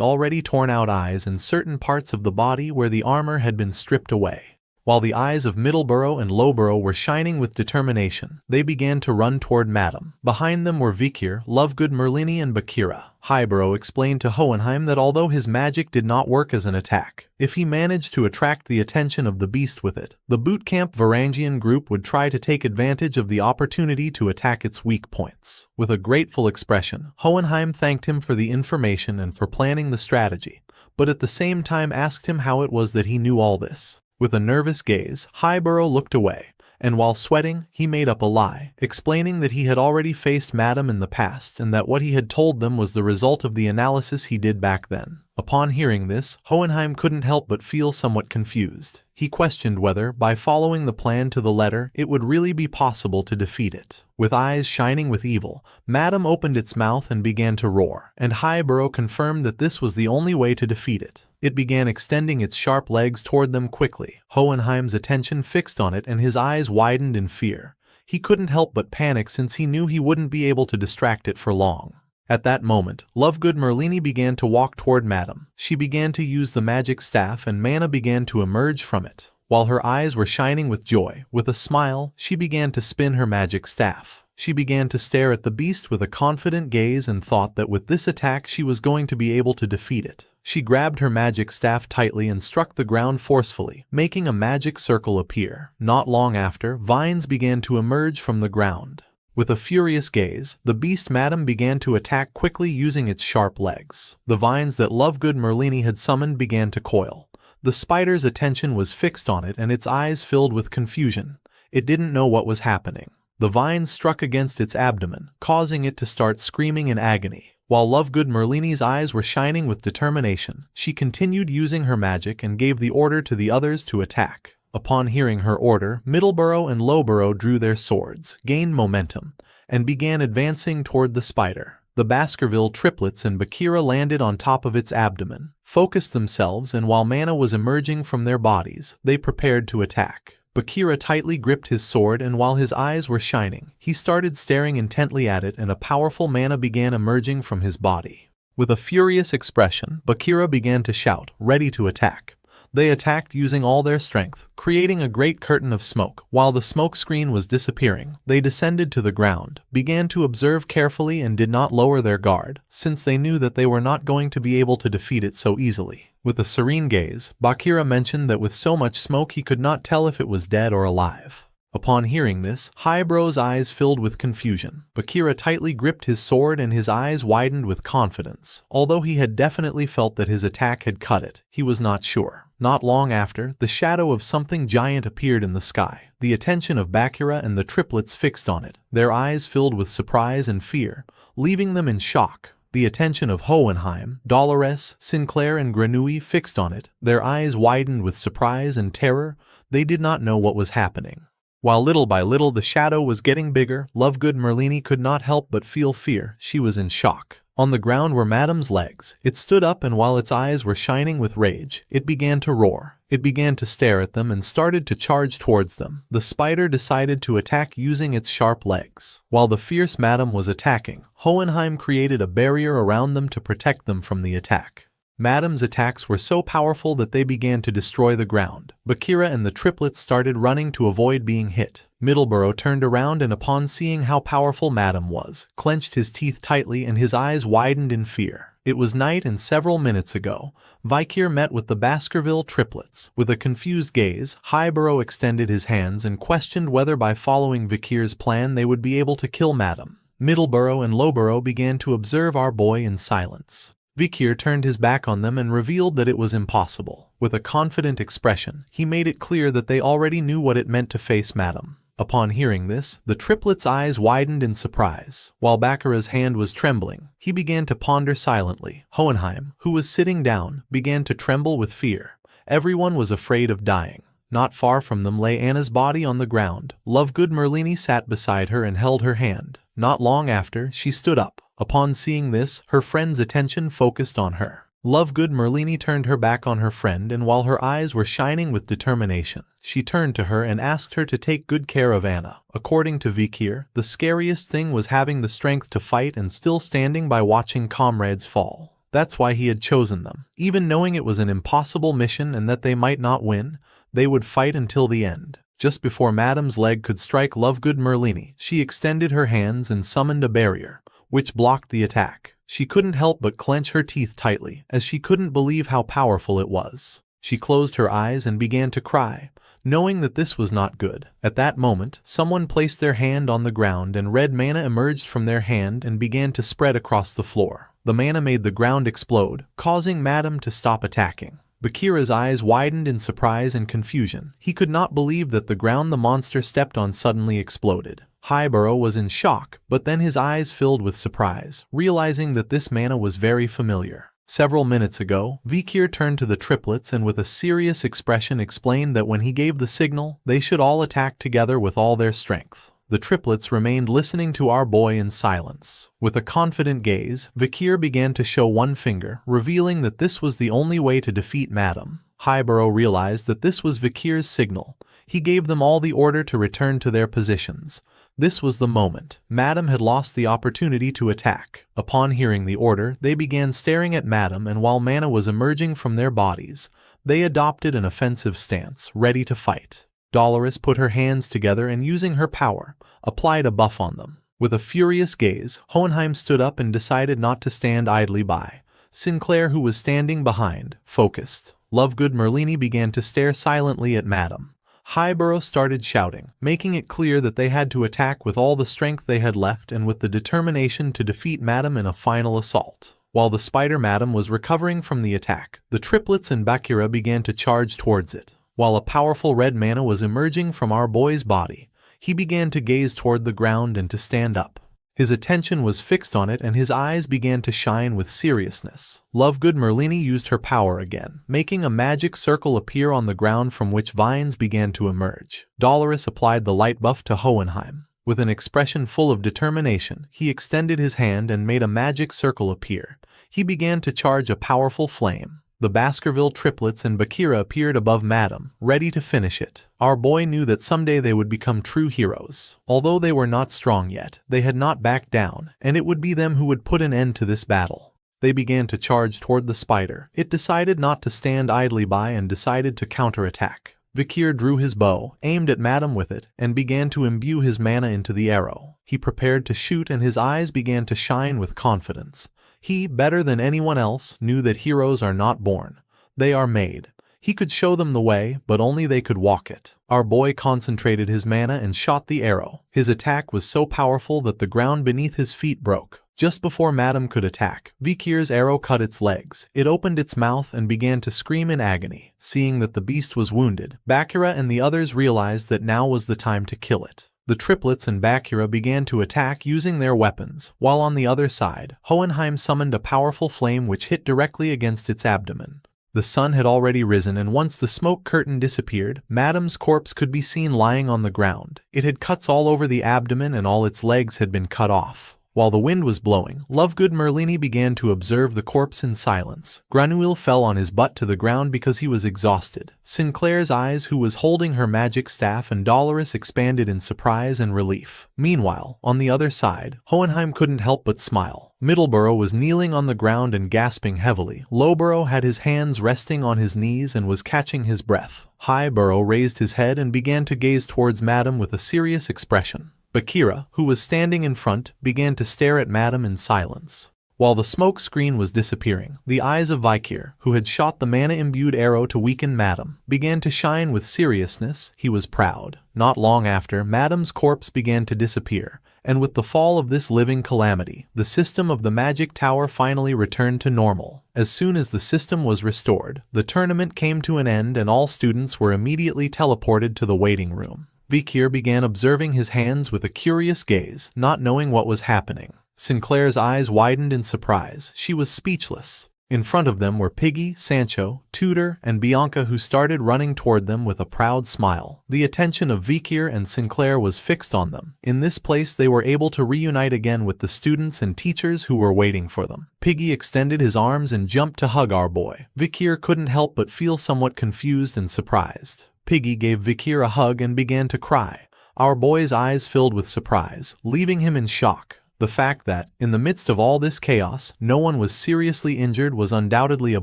already torn-out eyes and certain parts of the body where the armor had been stripped away. While the eyes of Middleborough and Lowborough were shining with determination, they began to run toward Madam. Behind them were Vikir, Lovegood Merlini, and Bakira. Highbrow explained to Hohenheim that although his magic did not work as an attack, if he managed to attract the attention of the beast with it, the bootcamp Varangian group would try to take advantage of the opportunity to attack its weak points. With a grateful expression, Hohenheim thanked him for the information and for planning the strategy, but at the same time asked him how it was that he knew all this. With a nervous gaze, Highborough looked away, and while sweating, he made up a lie, explaining that he had already faced Madam in the past and that what he had told them was the result of the analysis he did back then. Upon hearing this, Hohenheim couldn't help but feel somewhat confused. He questioned whether, by following the plan to the letter, it would really be possible to defeat it. With eyes shining with evil, Madam opened its mouth and began to roar, and Highborough confirmed that this was the only way to defeat it. It began extending its sharp legs toward them quickly. Hohenheim's attention fixed on it and his eyes widened in fear. He couldn't help but panic since he knew he wouldn't be able to distract it for long. At that moment, Lovegood Merlini began to walk toward Madam. She began to use the magic staff and mana began to emerge from it. While her eyes were shining with joy, with a smile, she began to spin her magic staff. She began to stare at the beast with a confident gaze and thought that with this attack she was going to be able to defeat it. She grabbed her magic staff tightly and struck the ground forcefully, making a magic circle appear. Not long after, vines began to emerge from the ground. With a furious gaze, the beast Madam began to attack quickly using its sharp legs. The vines that Lovegood Merlini had summoned began to coil. The spider's attention was fixed on it and its eyes filled with confusion. It didn't know what was happening. The vines struck against its abdomen, causing it to start screaming in agony. While Lovegood Merlini's eyes were shining with determination, she continued using her magic and gave the order to the others to attack. Upon hearing her order, Middleborough and Lowborough drew their swords, gained momentum, and began advancing toward the spider. The Baskerville triplets and Bakira landed on top of its abdomen, focused themselves, and while mana was emerging from their bodies, they prepared to attack. Bakira tightly gripped his sword, and while his eyes were shining, he started staring intently at it and a powerful mana began emerging from his body. With a furious expression, Bakira began to shout, ready to attack. They attacked using all their strength, creating a great curtain of smoke. While the smoke screen was disappearing, they descended to the ground, began to observe carefully and did not lower their guard, since they knew that they were not going to be able to defeat it so easily. With a serene gaze, Bakira mentioned that with so much smoke he could not tell if it was dead or alive. Upon hearing this, Highbrow's eyes filled with confusion. Bakira tightly gripped his sword and his eyes widened with confidence. Although he had definitely felt that his attack had cut it, he was not sure. Not long after, the shadow of something giant appeared in the sky. The attention of Bakura and the triplets fixed on it, their eyes filled with surprise and fear, leaving them in shock. The attention of Hohenheim, Dolores, Sinclair and Grenouille fixed on it, their eyes widened with surprise and terror. They did not know what was happening. While little by little the shadow was getting bigger, Lovegood Merlini could not help but feel fear. She was in shock. On the ground were Madame's legs. It stood up, and while its eyes were shining with rage, it began to roar. It began to stare at them and started to charge towards them. The spider decided to attack using its sharp legs. While the fierce Madame was attacking, Hohenheim created a barrier around them to protect them from the attack. Madame's attacks were so powerful that they began to destroy the ground. Bakura and the triplets started running to avoid being hit. Middleborough turned around and upon seeing how powerful Madame was, clenched his teeth tightly and his eyes widened in fear. It was night, and several minutes ago, Vikir met with the Baskerville triplets. With a confused gaze, Highborough extended his hands and questioned whether by following Vikir's plan they would be able to kill Madame. Middleborough and Lowborough began to observe our boy in silence. Vikir turned his back on them and revealed that it was impossible. With a confident expression, he made it clear that they already knew what it meant to face Madame. Upon hearing this, the triplets' eyes widened in surprise. While Bakura's hand was trembling, he began to ponder silently. Hohenheim, who was sitting down, began to tremble with fear. Everyone was afraid of dying. Not far from them lay Anna's body on the ground. Lovegood Merlini sat beside her and held her hand. Not long after, she stood up. Upon seeing this, her friend's attention focused on her. Lovegood Merlini turned her back on her friend, and while her eyes were shining with determination, she turned to her and asked her to take good care of Anna. According to Vikir, the scariest thing was having the strength to fight and still standing by watching comrades fall. That's why he had chosen them. Even knowing it was an impossible mission and that they might not win, they would fight until the end. Just before Madame's leg could strike Lovegood Merlini, she extended her hands and summoned a barrier, which blocked the attack. She couldn't help but clench her teeth tightly, as she couldn't believe how powerful it was. She closed her eyes and began to cry, knowing that this was not good. At that moment, someone placed their hand on the ground and red mana emerged from their hand and began to spread across the floor. The mana made the ground explode, causing Madame to stop attacking. Bakura's eyes widened in surprise and confusion. He could not believe that the ground the monster stepped on suddenly exploded. Highborough was in shock, but then his eyes filled with surprise, realizing that this mana was very familiar. Several minutes ago, Vikir turned to the triplets and with a serious expression explained that when he gave the signal, they should all attack together with all their strength. The triplets remained listening to our boy in silence. With a confident gaze, Vikir began to show one finger, revealing that this was the only way to defeat Madame. Highborough realized that this was Vikir's signal. He gave them all the order to return to their positions. This was the moment. Madame had lost the opportunity to attack. Upon hearing the order, they began staring at Madame, and while mana was emerging from their bodies, they adopted an offensive stance, ready to fight. Dolores put her hands together and using her power, applied a buff on them. With a furious gaze, Hohenheim stood up and decided not to stand idly by. Sinclair, who was standing behind, focused. Lovegood Merlini began to stare silently at Madame. Highborough started shouting, making it clear that they had to attack with all the strength they had left and with the determination to defeat Madame in a final assault. While the spider Madame was recovering from the attack, the triplets and Bakura began to charge towards it. While a powerful red mana was emerging from our boy's body, he began to gaze toward the ground and to stand up. His attention was fixed on it and his eyes began to shine with seriousness. Lovegood Merlini used her power again, making a magic circle appear on the ground from which vines began to emerge. Dolores applied the light buff to Hohenheim. With an expression full of determination, he extended his hand and made a magic circle appear. He began to charge a powerful flame. The Baskerville triplets and Bakura appeared above Madame, ready to finish it. Our boy knew that someday they would become true heroes. Although they were not strong yet, they had not backed down, and it would be them who would put an end to this battle. They began to charge toward the spider. It decided not to stand idly by and decided to counterattack. Vikir drew his bow, aimed at Madame with it, and began to imbue his mana into the arrow. He prepared to shoot and his eyes began to shine with confidence. He, better than anyone else, knew that heroes are not born. They are made. He could show them the way, but only they could walk it. Our boy concentrated his mana and shot the arrow. His attack was so powerful that the ground beneath his feet broke. Just before Madame could attack, Vikir's arrow cut its legs. It opened its mouth and began to scream in agony. Seeing that the beast was wounded, Bakura and the others realized that now was the time to kill it. The triplets and Bakura began to attack using their weapons, while on the other side, Hohenheim summoned a powerful flame which hit directly against its abdomen. The sun had already risen, and once the smoke curtain disappeared, Madame's corpse could be seen lying on the ground. It had cuts all over the abdomen and all its legs had been cut off. While the wind was blowing, Lovegood Merlini began to observe the corpse in silence. Granuil fell on his butt to the ground because he was exhausted. Sinclair's eyes, who was holding her magic staff, and Dolores expanded in surprise and relief. Meanwhile, on the other side, Hohenheim couldn't help but smile. Middleborough was kneeling on the ground and gasping heavily. Lowborough had his hands resting on his knees and was catching his breath. Highborough raised his head and began to gaze towards Madame with a serious expression. Bakura, who was standing in front, began to stare at Madame in silence. While the smoke screen was disappearing, the eyes of Vikir, who had shot the mana-imbued arrow to weaken Madame, began to shine with seriousness. He was proud. Not long after, Madame's corpse began to disappear, and with the fall of this living calamity, the system of the magic tower finally returned to normal. As soon as the system was restored, the tournament came to an end and all students were immediately teleported to the waiting room. Vikir began observing his hands with a curious gaze, not knowing what was happening. Sinclair's eyes widened in surprise. She was speechless. In front of them were Piggy, Sancho, Tudor, and Bianca, who started running toward them with a proud smile. The attention of Vikir and Sinclair was fixed on them. In this place they were able to reunite again with the students and teachers who were waiting for them. Piggy extended his arms and jumped to hug our boy. Vikir couldn't help but feel somewhat confused and surprised. Piggy gave Vikir a hug and began to cry. Our boy's eyes filled with surprise, leaving him in shock. The fact that, in the midst of all this chaos, no one was seriously injured was undoubtedly a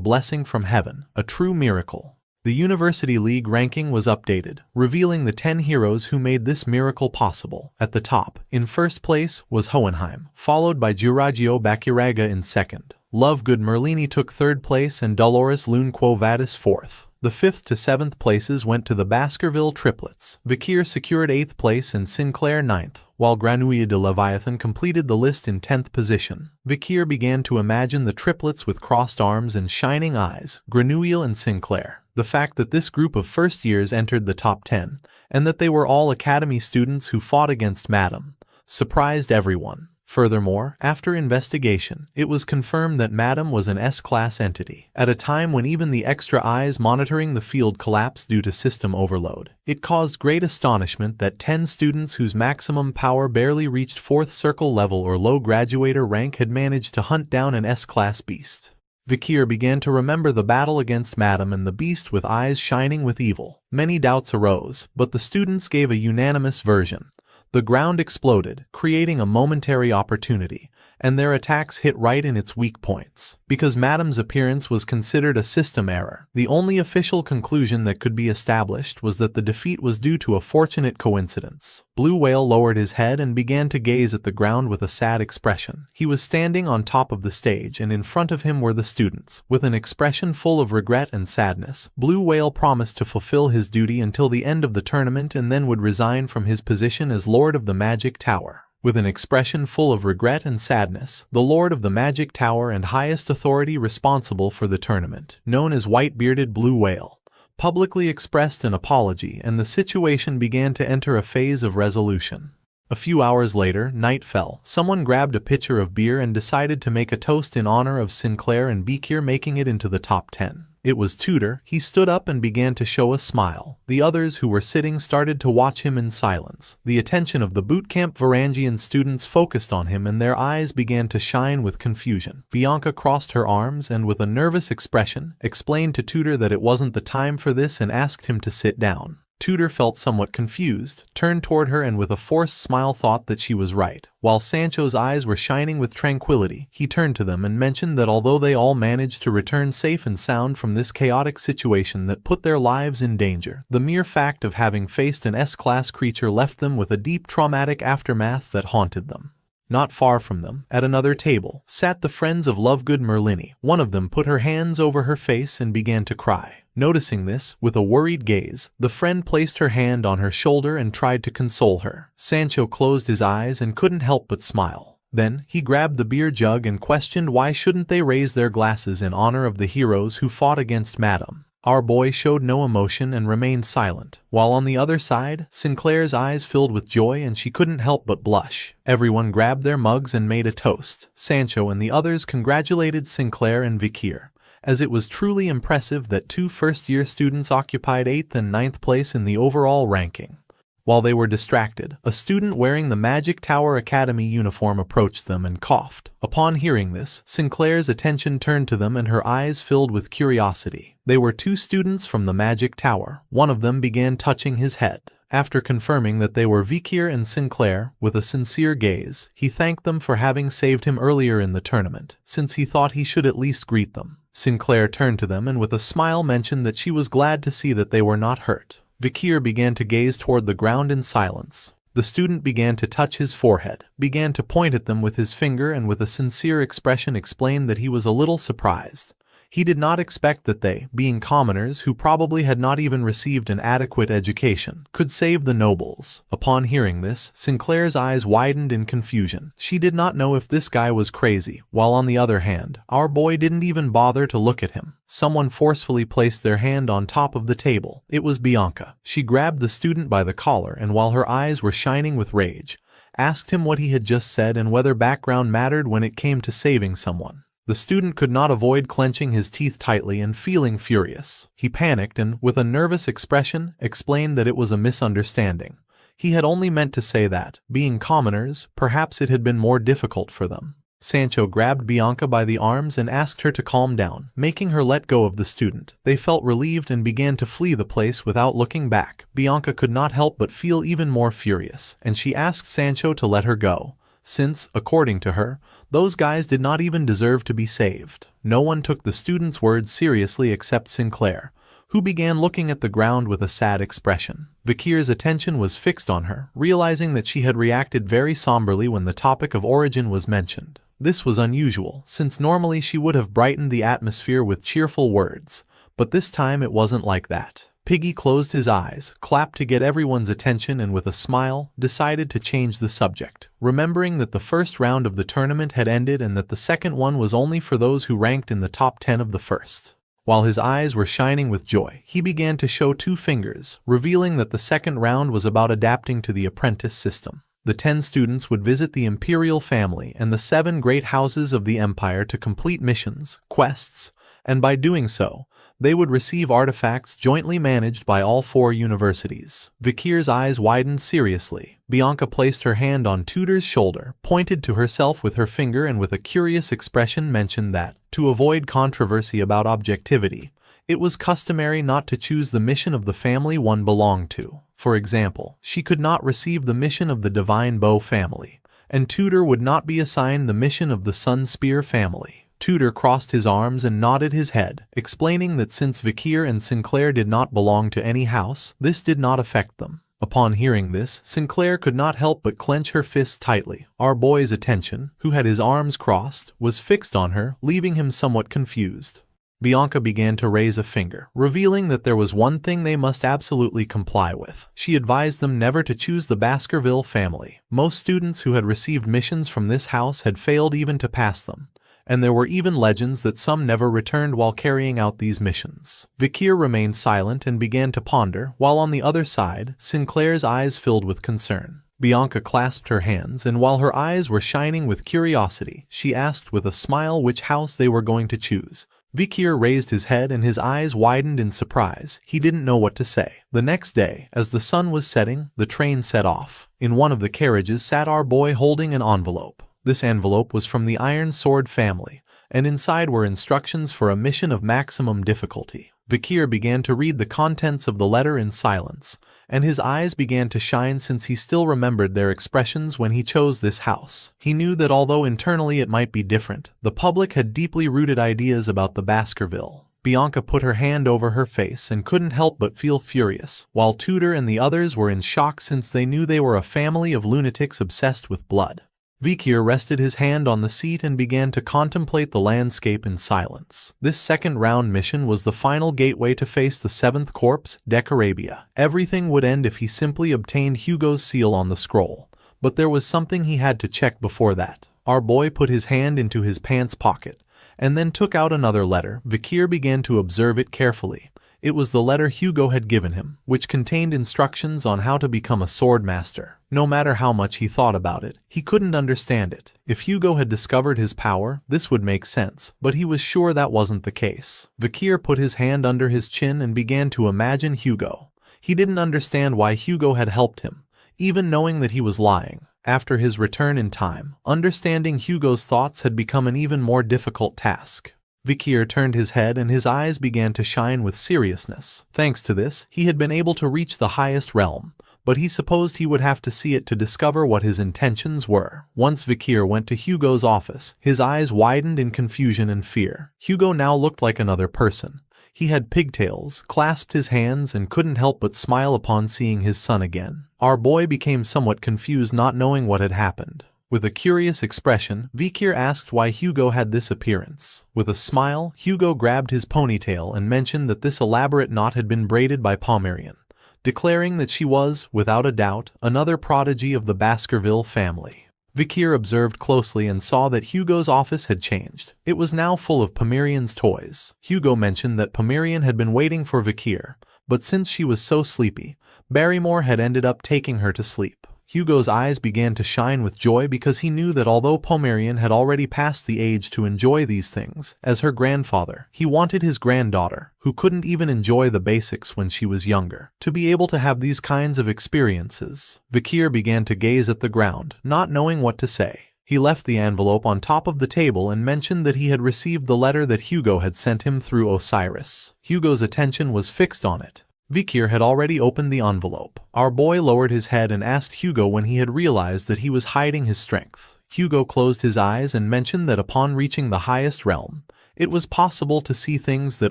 blessing from heaven, a true miracle. The University League ranking was updated, revealing the 10 heroes who made this miracle possible. At the top, in first place, was Hohenheim, followed by Juragio Bakuraga in second. Lovegood Merlini took third place and Dolores Lune Quo Vadis fourth. The 5th to 7th places went to the Baskerville triplets. Vikir secured 8th place and Sinclair 9th, while Granouille de Leviathan completed the list in 10th position. Vikir began to imagine the triplets with crossed arms and shining eyes, Granouille and Sinclair. The fact that this group of first years entered the top 10, and that they were all academy students who fought against Madame, surprised everyone. Furthermore, after investigation, it was confirmed that Madame was an S-class entity. At a time when even the extra eyes monitoring the field collapsed due to system overload, it caused great astonishment that 10 students whose maximum power barely reached 4th circle level or low graduator rank had managed to hunt down an S-class beast. Vikir began to remember the battle against Madame and the beast with eyes shining with evil. Many doubts arose, but the students gave a unanimous version. The ground exploded, creating a momentary opportunity, and their attacks hit right in its weak points. Because Madame's appearance was considered a system error, the only official conclusion that could be established was that the defeat was due to a fortunate coincidence. Blue Whale lowered his head and began to gaze at the ground with a sad expression. He was standing on top of the stage, and in front of him were the students. With an expression full of regret and sadness, Blue Whale promised to fulfill his duty until the end of the tournament and then would resign from his position as Lord of the Magic Tower. With an expression full of regret and sadness, the Lord of the Magic Tower and highest authority responsible for the tournament, known as White-Bearded Blue Whale, publicly expressed an apology, and the situation began to enter a phase of resolution. A few hours later, night fell. Someone grabbed a pitcher of beer and decided to make a toast in honor of Sinclair and Bakir making it into the top 10. It was Tudor. He stood up and began to show a smile. The others who were sitting started to watch him in silence. The attention of the bootcamp Varangian students focused on him and their eyes began to shine with confusion. Bianca crossed her arms and with a nervous expression, explained to Tudor that it wasn't the time for this and asked him to sit down. Tudor felt somewhat confused, turned toward her and with a forced smile thought that she was right. While Sancho's eyes were shining with tranquility, he turned to them and mentioned that although they all managed to return safe and sound from this chaotic situation that put their lives in danger, the mere fact of having faced an S-class creature left them with a deep traumatic aftermath that haunted them. Not far from them, at another table, sat the friends of Lovegood Merlini. One of them put her hands over her face and began to cry. Noticing this, with a worried gaze, the friend placed her hand on her shoulder and tried to console her. Sancho closed his eyes and couldn't help but smile. Then, he grabbed the beer jug and questioned why shouldn't they raise their glasses in honor of the heroes who fought against Madame. Our boy showed no emotion and remained silent, while on the other side, Sinclair's eyes filled with joy and she couldn't help but blush. Everyone grabbed their mugs and made a toast. Sancho and the others congratulated Sinclair and Vikir, as it was truly impressive that 2 first-year students occupied 8th and 9th place in the overall ranking. While they were distracted, a student wearing the Magic Tower Academy uniform approached them and coughed. Upon hearing this, Sinclair's attention turned to them and her eyes filled with curiosity. They were 2 students from the Magic Tower. One of them began touching his head. After confirming that they were Vikir and Sinclair, with a sincere gaze, he thanked them for having saved him earlier in the tournament, since he thought he should at least greet them. Sinclair turned to them and with a smile mentioned that she was glad to see that they were not hurt. Vikir began to gaze toward the ground in silence. The student began to touch his forehead, began to point at them with his finger and with a sincere expression explained that he was a little surprised. He did not expect that they, being commoners who probably had not even received an adequate education, could save the nobles. Upon hearing this, Sinclair's eyes widened in confusion. She did not know if this guy was crazy, while on the other hand, our boy didn't even bother to look at him. Someone forcefully placed their hand on top of the table. It was Bianca. She grabbed the student by the collar and while her eyes were shining with rage, asked him what he had just said and whether background mattered when it came to saving someone. The student could not avoid clenching his teeth tightly and feeling furious. He panicked and, with a nervous expression, explained that it was a misunderstanding. He had only meant to say that, being commoners, perhaps it had been more difficult for them. Sancho grabbed Bianca by the arms and asked her to calm down, making her let go of the student. They felt relieved and began to flee the place without looking back. Bianca could not help but feel even more furious, and she asked Sancho to let her go, since, according to her, those guys did not even deserve to be saved. No one took the student's words seriously except Sinclair, who began looking at the ground with a sad expression. Vikir's attention was fixed on her, realizing that she had reacted very somberly when the topic of origin was mentioned. This was unusual, since normally she would have brightened the atmosphere with cheerful words, but this time it wasn't like that. Piggy closed his eyes, clapped to get everyone's attention and with a smile, decided to change the subject, remembering that the first round of the tournament had ended and that the second one was only for those who ranked in the top 10 of the first. While his eyes were shining with joy, he began to show 2 fingers, revealing that the second round was about adapting to the apprentice system. The 10 students would visit the imperial family and the 7 great houses of the empire to complete missions, quests, and by doing so, they would receive artifacts jointly managed by all 4 universities. Vikir's eyes widened seriously. Bianca placed her hand on Tudor's shoulder, pointed to herself with her finger and with a curious expression mentioned that, to avoid controversy about objectivity, it was customary not to choose the mission of the family one belonged to. For example, she could not receive the mission of the Divine Bow family, and Tudor would not be assigned the mission of the Sun Spear family. Tudor crossed his arms and nodded his head, explaining that since Vikir and Sinclair did not belong to any house, this did not affect them. Upon hearing this, Sinclair could not help but clench her fists tightly. Our boy's attention, who had his arms crossed, was fixed on her, leaving him somewhat confused. Bianca began to raise a finger, revealing that there was one thing they must absolutely comply with. She advised them never to choose the Baskerville family. Most students who had received missions from this house had failed even to pass them, and there were even legends that some never returned while carrying out these missions. Vikir remained silent and began to ponder, while on the other side, Sinclair's eyes filled with concern. Bianca clasped her hands, and while her eyes were shining with curiosity, she asked with a smile which house they were going to choose. Vikir raised his head and his eyes widened in surprise. He didn't know what to say. The next day, as the sun was setting, the train set off. In one of the carriages sat our boy holding an envelope. This envelope was from the Iron Sword family, and inside were instructions for a mission of maximum difficulty. Vikir began to read the contents of the letter in silence, and his eyes began to shine since he still remembered their expressions when he chose this house. He knew that although internally it might be different, the public had deeply rooted ideas about the Baskerville. Bianca put her hand over her face and couldn't help but feel furious, while Tudor and the others were in shock since they knew they were a family of lunatics obsessed with blood. Vikir rested his hand on the seat and began to contemplate the landscape in silence. This second round mission was the final gateway to face the 7th Corps, Decarabia. Everything would end if he simply obtained Hugo's seal on the scroll, but there was something he had to check before that. Our boy put his hand into his pants pocket, and then took out another letter. Vikir began to observe it carefully. It was the letter Hugo had given him, which contained instructions on how to become a sword master. No matter how much he thought about it, he couldn't understand it. If Hugo had discovered his power, this would make sense, but he was sure that wasn't the case. Vikir put his hand under his chin and began to imagine Hugo. He didn't understand why Hugo had helped him, even knowing that he was lying. After his return in time, understanding Hugo's thoughts had become an even more difficult task. Vikir turned his head and his eyes began to shine with seriousness. Thanks to this, he had been able to reach the highest realm, but he supposed he would have to see it to discover what his intentions were. Once Vikir went to Hugo's office, his eyes widened in confusion and fear. Hugo now looked like another person. He had pigtails, clasped his hands, and couldn't help but smile upon seeing his son again. Our boy became somewhat confused, not knowing what had happened. With a curious expression, Vikir asked why Hugo had this appearance. With a smile, Hugo grabbed his ponytail and mentioned that this elaborate knot had been braided by Pomeranian, declaring that she was, without a doubt, another prodigy of the Baskerville family. Vikir observed closely and saw that Hugo's office had changed. It was now full of Pomeranian's toys. Hugo mentioned that Pomeranian had been waiting for Vikir, but since she was so sleepy, Barrymore had ended up taking her to sleep. Hugo's eyes began to shine with joy because he knew that although Pomeranian had already passed the age to enjoy these things, as her grandfather, he wanted his granddaughter, who couldn't even enjoy the basics when she was younger, to be able to have these kinds of experiences. Vikir began to gaze at the ground, not knowing what to say. He left the envelope on top of the table and mentioned that he had received the letter that Hugo had sent him through Osiris. Hugo's attention was fixed on it. Vikir had already opened the envelope. Our boy lowered his head and asked Hugo when he had realized that he was hiding his strength. Hugo closed his eyes and mentioned that upon reaching the highest realm, it was possible to see things that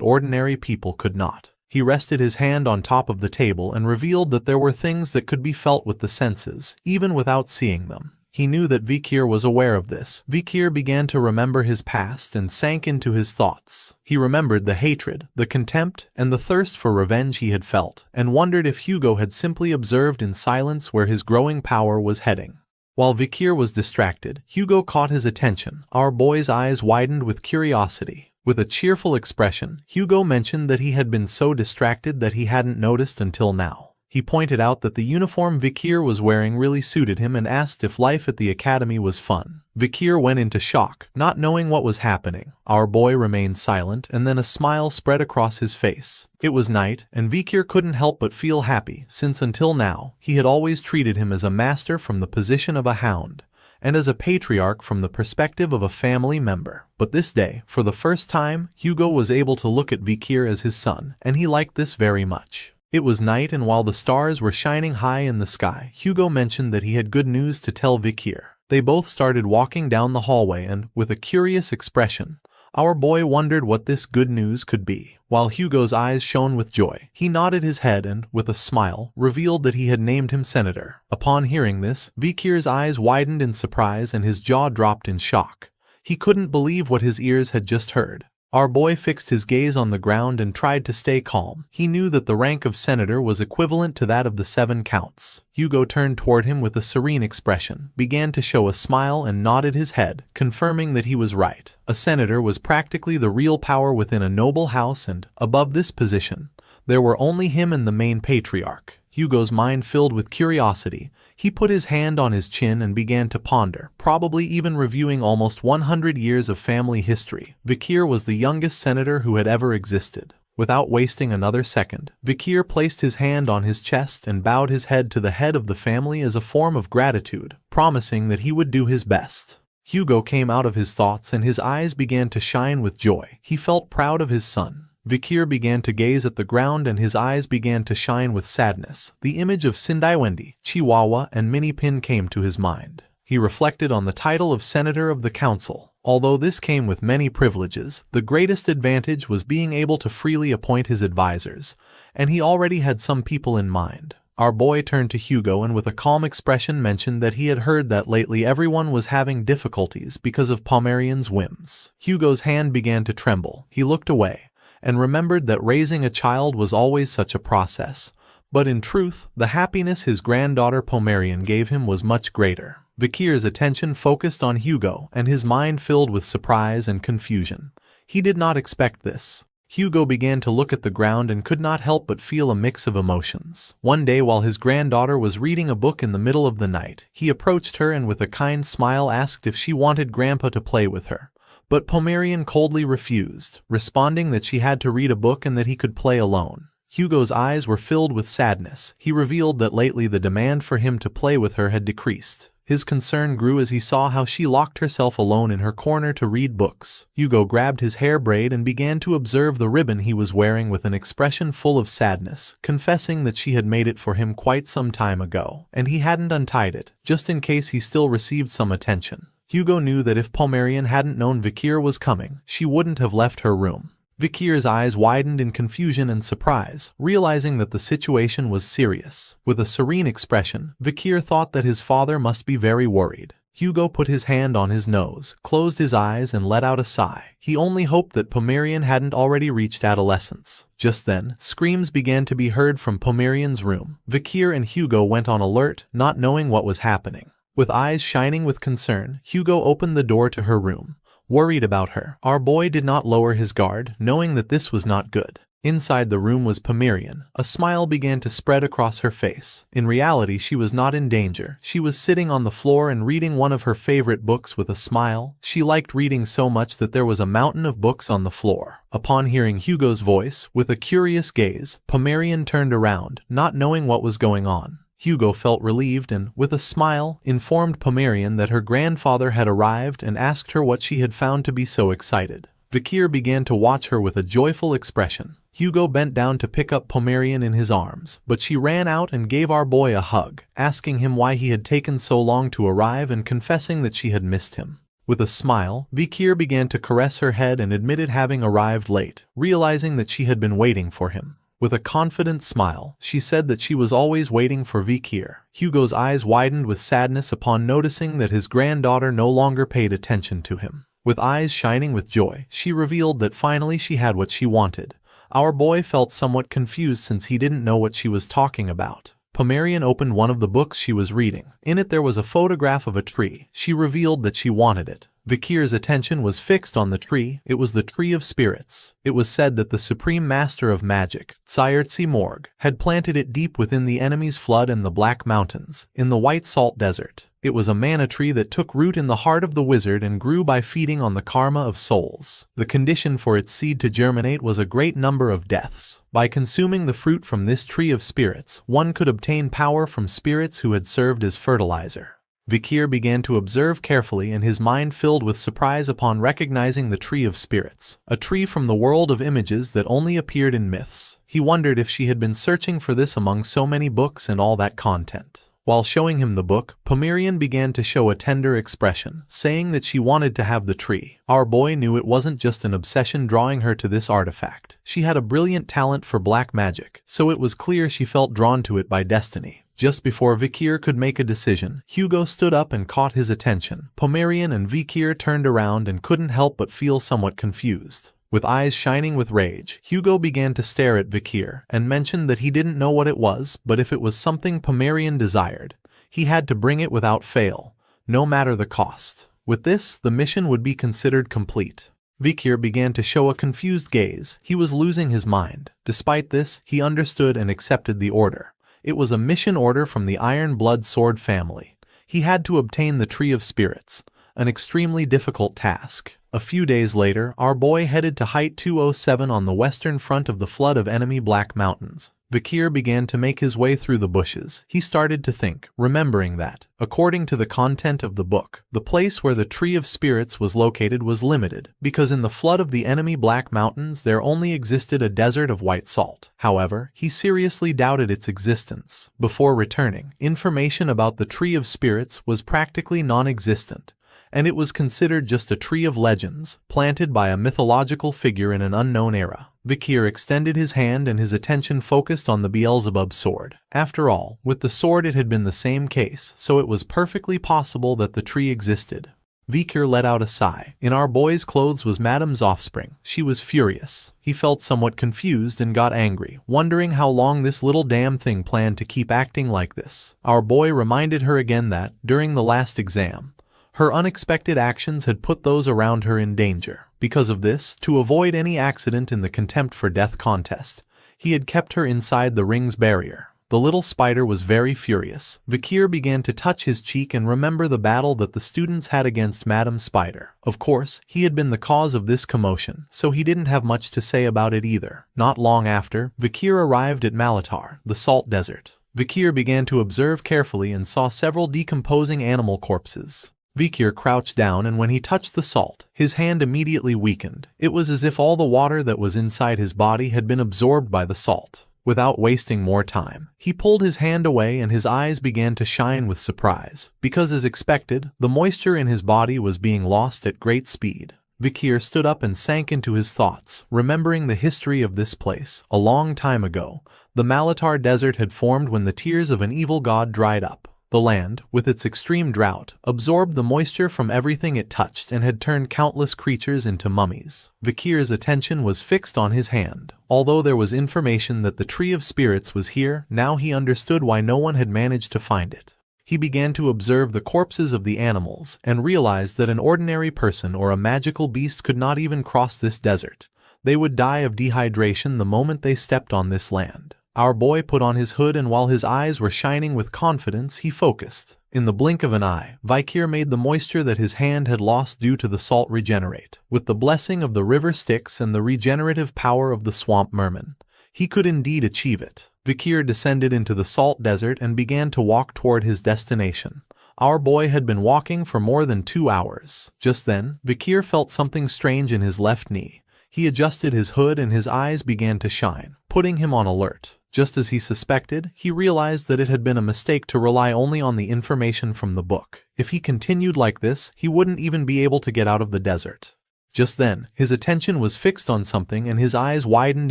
ordinary people could not. He rested his hand on top of the table and revealed that there were things that could be felt with the senses, even without seeing them. He knew that Vikir was aware of this. Vikir began to remember his past and sank into his thoughts. He remembered the hatred, the contempt, and the thirst for revenge he had felt, and wondered if Hugo had simply observed in silence where his growing power was heading. While Vikir was distracted, Hugo caught his attention. Our boy's eyes widened with curiosity. With a cheerful expression, Hugo mentioned that he had been so distracted that he hadn't noticed until now. He pointed out that the uniform Vikir was wearing really suited him and asked if life at the academy was fun. Vikir went into shock, not knowing what was happening. Our boy remained silent, and then a smile spread across his face. It was night, and Vikir couldn't help but feel happy, since until now, he had always treated him as a master from the position of a hound, and as a patriarch from the perspective of a family member. But this day, for the first time, Hugo was able to look at Vikir as his son, and he liked this very much. It was night, and while the stars were shining high in the sky, Hugo mentioned that he had good news to tell Vikir. They both started walking down the hallway and, with a curious expression, our boy wondered what this good news could be. While Hugo's eyes shone with joy, he nodded his head and, with a smile, revealed that he had named him senator. Upon hearing this, Vikir's eyes widened in surprise and his jaw dropped in shock. He couldn't believe what his ears had just heard. Our boy fixed his gaze on the ground and tried to stay calm. He knew that the rank of senator was equivalent to that of the 7 counts. Hugo turned toward him with a serene expression, began to show a smile and nodded his head, confirming that he was right. A senator was practically the real power within a noble house, and, above this position, there were only him and the main patriarch. Hugo's mind filled with curiosity. He put his hand on his chin and began to ponder, probably even reviewing almost 100 years of family history. Vikir was the youngest senator who had ever existed. Without wasting another second, Vikir placed his hand on his chest and bowed his head to the head of the family as a form of gratitude, promising that he would do his best. Hugo came out of his thoughts and his eyes began to shine with joy. He felt proud of his son. Vikir began to gaze at the ground and his eyes began to shine with sadness. The image of Sindai Wendy, Chihuahua, and Minnie Pin came to his mind. He reflected on the title of Senator of the Council. Although this came with many privileges, the greatest advantage was being able to freely appoint his advisors, and he already had some people in mind. Our boy turned to Hugo and with a calm expression mentioned that he had heard that lately everyone was having difficulties because of Pomeranian's whims. Hugo's hand began to tremble. He looked away and remembered that raising a child was always such a process, but in truth, the happiness his granddaughter Pomeranian gave him was much greater. Vikir's attention focused on Hugo and his mind filled with surprise and confusion. He did not expect this. Hugo began to look at the ground and could not help but feel a mix of emotions. One day while his granddaughter was reading a book in the middle of the night, he approached her and with a kind smile asked if she wanted Grandpa to play with her. But Pomerian coldly refused, responding that she had to read a book and that he could play alone. Hugo's eyes were filled with sadness. He revealed that lately the demand for him to play with her had decreased. His concern grew as he saw how she locked herself alone in her corner to read books. Hugo grabbed his hair braid and began to observe the ribbon he was wearing with an expression full of sadness, confessing that she had made it for him quite some time ago, and he hadn't untied it, just in case he still received some attention. Hugo knew that if Pomerian hadn't known Vikir was coming, she wouldn't have left her room. Vikir's eyes widened in confusion and surprise, realizing that the situation was serious. With a serene expression, Vikir thought that his father must be very worried. Hugo put his hand on his nose, closed his eyes and let out a sigh. He only hoped that Pomerian hadn't already reached adolescence. Just then, screams began to be heard from Pomerian's room. Vikir and Hugo went on alert, not knowing what was happening. With eyes shining with concern, Hugo opened the door to her room. Worried about her, our boy did not lower his guard, knowing that this was not good. Inside the room was Pomerian. A smile began to spread across her face. In reality, she was not in danger. She was sitting on the floor and reading one of her favorite books with a smile. She liked reading so much that there was a mountain of books on the floor. Upon hearing Hugo's voice, with a curious gaze, Pomerian turned around, not knowing what was going on. Hugo felt relieved and, with a smile, informed Pomerian that her grandfather had arrived and asked her what she had found to be so excited. Vikir began to watch her with a joyful expression. Hugo bent down to pick up Pomerian in his arms, but she ran out and gave our boy a hug, asking him why he had taken so long to arrive and confessing that she had missed him. With a smile, Vikir began to caress her head and admitted having arrived late, realizing that she had been waiting for him. With a confident smile, she said that she was always waiting for Vikir. Hugo's eyes widened with sadness upon noticing that his granddaughter no longer paid attention to him. With eyes shining with joy, she revealed that finally she had what she wanted. Our boy felt somewhat confused since he didn't know what she was talking about. Pomerian opened one of the books she was reading. In it there was a photograph of a tree. She revealed that she wanted it. Vikir's attention was fixed on the tree. It was the Tree of Spirits. It was said that the Supreme Master of Magic, Tsayurtsi Morg, had planted it deep within the enemy's flood and the Black Mountains, in the White Salt Desert. It was a mana tree that took root in the heart of the wizard and grew by feeding on the karma of souls. The condition for its seed to germinate was a great number of deaths. By consuming the fruit from this Tree of Spirits, one could obtain power from spirits who had served as fertilizer. Vikir began to observe carefully and his mind filled with surprise upon recognizing the Tree of Spirits, a tree from the world of images that only appeared in myths. He wondered if she had been searching for this among so many books and all that content. While showing him the book, Pomerian began to show a tender expression, saying that she wanted to have the tree. Our boy knew it wasn't just an obsession drawing her to this artifact. She had a brilliant talent for black magic, so it was clear she felt drawn to it by destiny. Just before Vikir could make a decision, Hugo stood up and caught his attention. Pomerian and Vikir turned around and couldn't help but feel somewhat confused. With eyes shining with rage, Hugo began to stare at Vikir and mentioned that he didn't know what it was, but if it was something Pomerian desired, he had to bring it without fail, no matter the cost. With this, the mission would be considered complete. Vikir began to show a confused gaze. He was losing his mind. Despite this, he understood and accepted the order. It was a mission order from the Iron Blood Sword family. He had to obtain the Tree of Spirits, an extremely difficult task. A few days later, our boy headed to Height 207 on the western front of the flood of enemy Black Mountains. Vikir began to make his way through the bushes. He started to think, remembering that, according to the content of the book, the place where the Tree of Spirits was located was limited, because in the flood of the enemy Black Mountains there only existed a desert of white salt. However, he seriously doubted its existence. Before returning, information about the Tree of Spirits was practically non-existent, and it was considered just a tree of legends, planted by a mythological figure in an unknown era. Vikir extended his hand and his attention focused on the Beelzebub sword. After all, with the sword it had been the same case, so it was perfectly possible that the tree existed. Vikir let out a sigh. In our boy's clothes was Madame's offspring. She was furious. He felt somewhat confused and got angry, wondering how long this little damn thing planned to keep acting like this. Our boy reminded her again that, during the last exam, her unexpected actions had put those around her in danger. Because of this, to avoid any accident in the contempt for death contest, he had kept her inside the ring's barrier. The little spider was very furious. Vikir began to touch his cheek and remember the battle that the students had against Madame Spider. Of course, he had been the cause of this commotion, so he didn't have much to say about it either. Not long after, Vikir arrived at Malatar, the salt desert. Vikir began to observe carefully and saw several decomposing animal corpses. Vikir crouched down, and when he touched the salt, his hand immediately weakened. It was as if all the water that was inside his body had been absorbed by the salt. Without wasting more time, he pulled his hand away and his eyes began to shine with surprise, because as expected, the moisture in his body was being lost at great speed. Vikir stood up and sank into his thoughts, remembering the history of this place. A long time ago, the Malatar desert had formed when the tears of an evil god dried up. The land, with its extreme drought, absorbed the moisture from everything it touched and had turned countless creatures into mummies. Vikir's attention was fixed on his hand. Although there was information that the Tree of Spirits was here, now he understood why no one had managed to find it. He began to observe the corpses of the animals and realized that an ordinary person or a magical beast could not even cross this desert. They would die of dehydration the moment they stepped on this land. Our boy put on his hood, and while his eyes were shining with confidence, he focused. In the blink of an eye, Vikir made the moisture that his hand had lost due to the salt regenerate. With the blessing of the river Styx and the regenerative power of the swamp merman, he could indeed achieve it. Vikir descended into the salt desert and began to walk toward his destination. Our boy had been walking for more than 2 hours. Just then, Vikir felt something strange in his left knee. He adjusted his hood and his eyes began to shine, putting him on alert. Just as he suspected, he realized that it had been a mistake to rely only on the information from the book. If he continued like this, he wouldn't even be able to get out of the desert. Just then, his attention was fixed on something and his eyes widened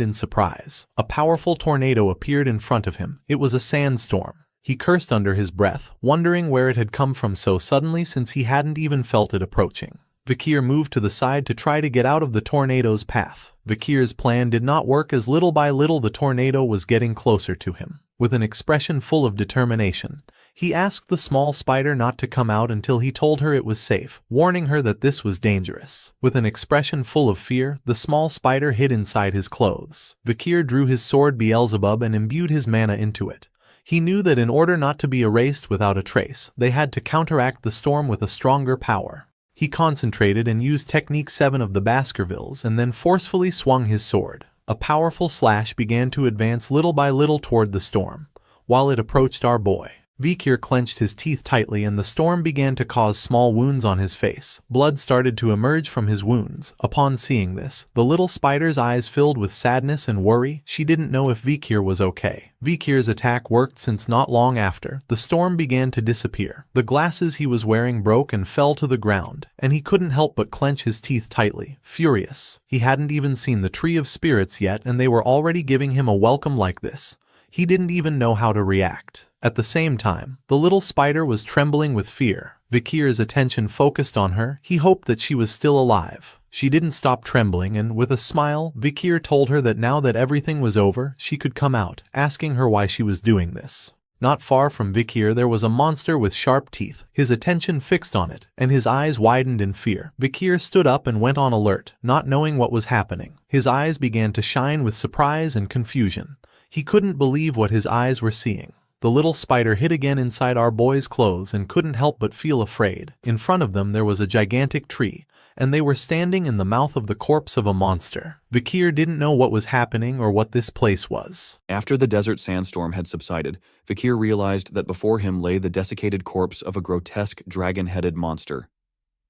in surprise. A powerful tornado appeared in front of him. It was a sandstorm. He cursed under his breath, wondering where it had come from so suddenly since he hadn't even felt it approaching. Vikir moved to the side to try to get out of the tornado's path. Vikir's plan did not work, as little by little the tornado was getting closer to him. With an expression full of determination, he asked the small spider not to come out until he told her it was safe, warning her that this was dangerous. With an expression full of fear, the small spider hid inside his clothes. Vikir drew his sword Beelzebub and imbued his mana into it. He knew that in order not to be erased without a trace, they had to counteract the storm with a stronger power. He concentrated and used Technique 7 of the Baskervilles and then forcefully swung his sword. A powerful slash began to advance little by little toward the storm. While it approached our boy, Vikir clenched his teeth tightly and the storm began to cause small wounds on his face. Blood started to emerge from his wounds. Upon seeing this, the little spider's eyes filled with sadness and worry. She didn't know if Vikir was okay. Vikir's attack worked, since not long after, the storm began to disappear. The glasses he was wearing broke and fell to the ground, and he couldn't help but clench his teeth tightly, furious. He hadn't even seen the Tree of Spirits yet and they were already giving him a welcome like this. He didn't even know how to react. At the same time, the little spider was trembling with fear. Vikir's attention focused on her. He hoped that she was still alive. She didn't stop trembling, and with a smile, Vikir told her that now that everything was over, she could come out, asking her why she was doing this. Not far from Vikir there was a monster with sharp teeth. His attention fixed on it, and his eyes widened in fear. Vikir stood up and went on alert, not knowing what was happening. His eyes began to shine with surprise and confusion. He couldn't believe what his eyes were seeing. The little spider hid again inside our boy's clothes and couldn't help but feel afraid. In front of them there was a gigantic tree, and they were standing in the mouth of the corpse of a monster. Vikir didn't know what was happening or what this place was. After the desert sandstorm had subsided, Vikir realized that before him lay the desiccated corpse of a grotesque dragon-headed monster.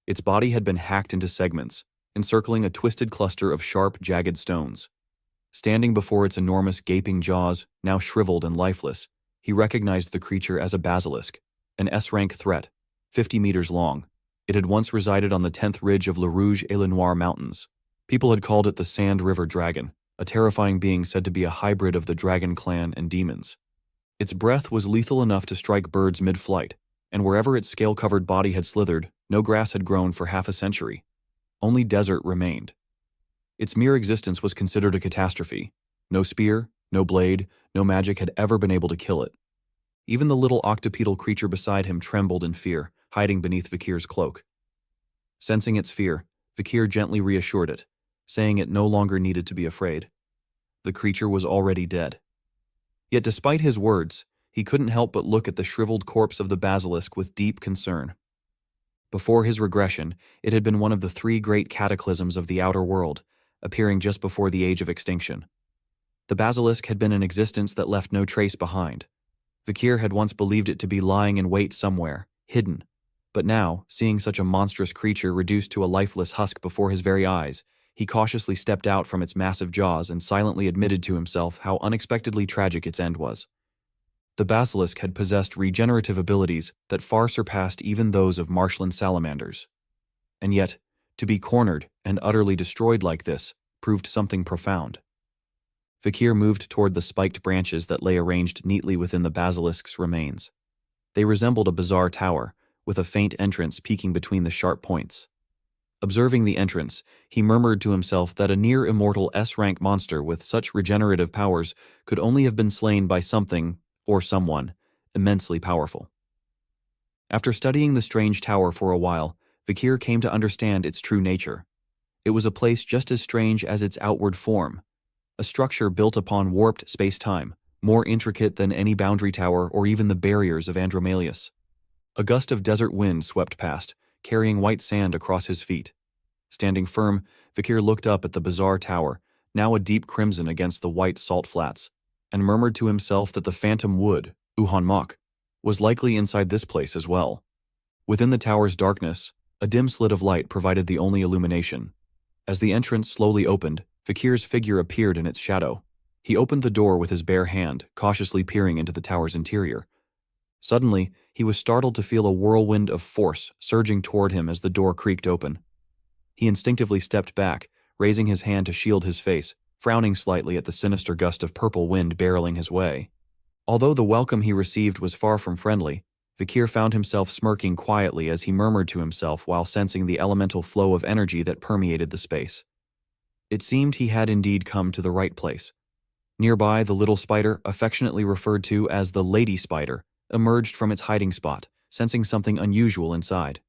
Its body had been hacked into segments, encircling a twisted cluster of sharp, jagged stones. Standing before its enormous, gaping jaws, now shriveled and lifeless, he recognized the creature as a basilisk, an S-rank threat, 50 meters long. It had once resided on the 10th ridge of Le Rouge et Le Noir mountains. People had called it the Sand River Dragon, a terrifying being said to be a hybrid of the dragon clan and demons. Its breath was lethal enough to strike birds mid-flight, and wherever its scale-covered body had slithered, No grass had grown for half a century. Only desert remained. Its mere existence was considered a catastrophe. No spear, no blade, no magic had ever been able to kill it. Even the little octopedal creature beside him trembled in fear, hiding beneath Vikir's cloak. Sensing its fear, Vikir gently reassured it, saying it no longer needed to be afraid. The creature was already dead. Yet despite his words, he couldn't help but look at the shriveled corpse of the basilisk with deep concern. Before his regression, it had been one of the 3 great cataclysms of the outer world, appearing just before the age of extinction. The basilisk had been an existence that left no trace behind. Vikir had once believed it to be lying in wait somewhere, hidden. But now, seeing such a monstrous creature reduced to a lifeless husk before his very eyes, he cautiously stepped out from its massive jaws and silently admitted to himself how unexpectedly tragic its end was. The basilisk had possessed regenerative abilities that far surpassed even those of marshland salamanders. And yet, to be cornered and utterly destroyed like this proved something profound. Vikir moved toward the spiked branches that lay arranged neatly within the basilisk's remains. They resembled a bizarre tower, with a faint entrance peeking between the sharp points. Observing the entrance, he murmured to himself that a near-immortal S-rank monster with such regenerative powers could only have been slain by something, or someone, immensely powerful. After studying the strange tower for a while, Vikir came to understand its true nature. It was a place just as strange as its outward form, a structure built upon warped space-time, more intricate than any boundary tower or even the barriers of Andromalius. A gust of desert wind swept past, carrying white sand across his feet. Standing firm, Vikir looked up at the bizarre tower, now a deep crimson against the white salt flats, and murmured to himself that the phantom wood, Uhanmak, was likely inside this place as well. Within the tower's darkness, a dim slit of light provided the only illumination. As the entrance slowly opened, Vikir's figure appeared in its shadow. He opened the door with his bare hand, cautiously peering into the tower's interior. Suddenly, he was startled to feel a whirlwind of force surging toward him as the door creaked open. He instinctively stepped back, raising his hand to shield his face, frowning slightly at the sinister gust of purple wind barreling his way. Although the welcome he received was far from friendly, Vikir found himself smirking quietly as he murmured to himself while sensing the elemental flow of energy that permeated the space. It seemed he had indeed come to the right place. Nearby, the little spider, affectionately referred to as the Lady Spider, emerged from its hiding spot, sensing something unusual inside.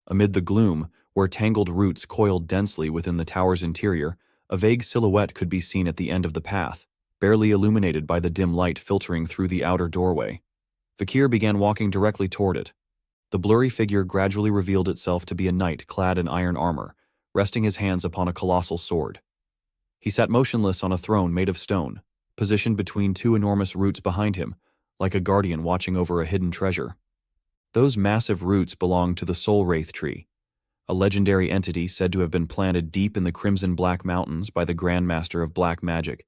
Amid the gloom, where tangled roots coiled densely within the tower's interior, a vague silhouette could be seen at the end of the path, barely illuminated by the dim light filtering through the outer doorway. Vikir began walking directly toward it. The blurry figure gradually revealed itself to be a knight clad in iron armor, resting his hands upon a colossal sword. He sat motionless on a throne made of stone, positioned between 2 enormous roots behind him, like a guardian watching over a hidden treasure. Those massive roots belonged to the Soul Wraith tree, a legendary entity said to have been planted deep in the Crimson Black Mountains by the Grand Master of Black Magic,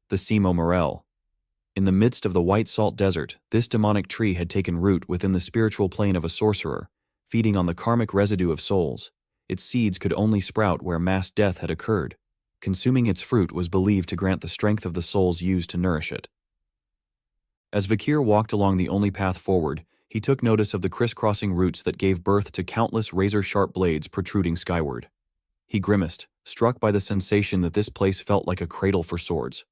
the Simo Morel. In the midst of the White Salt Desert, this demonic tree had taken root within the spiritual plane of a sorcerer, feeding on the karmic residue of souls. Its seeds could only sprout where mass death had occurred. Consuming its fruit was believed to grant the strength of the souls used to nourish it. As Vikir walked along the only path forward, he took notice of the crisscrossing roots that gave birth to countless razor-sharp blades protruding skyward. He grimaced, struck by the sensation that this place felt like a cradle for swords.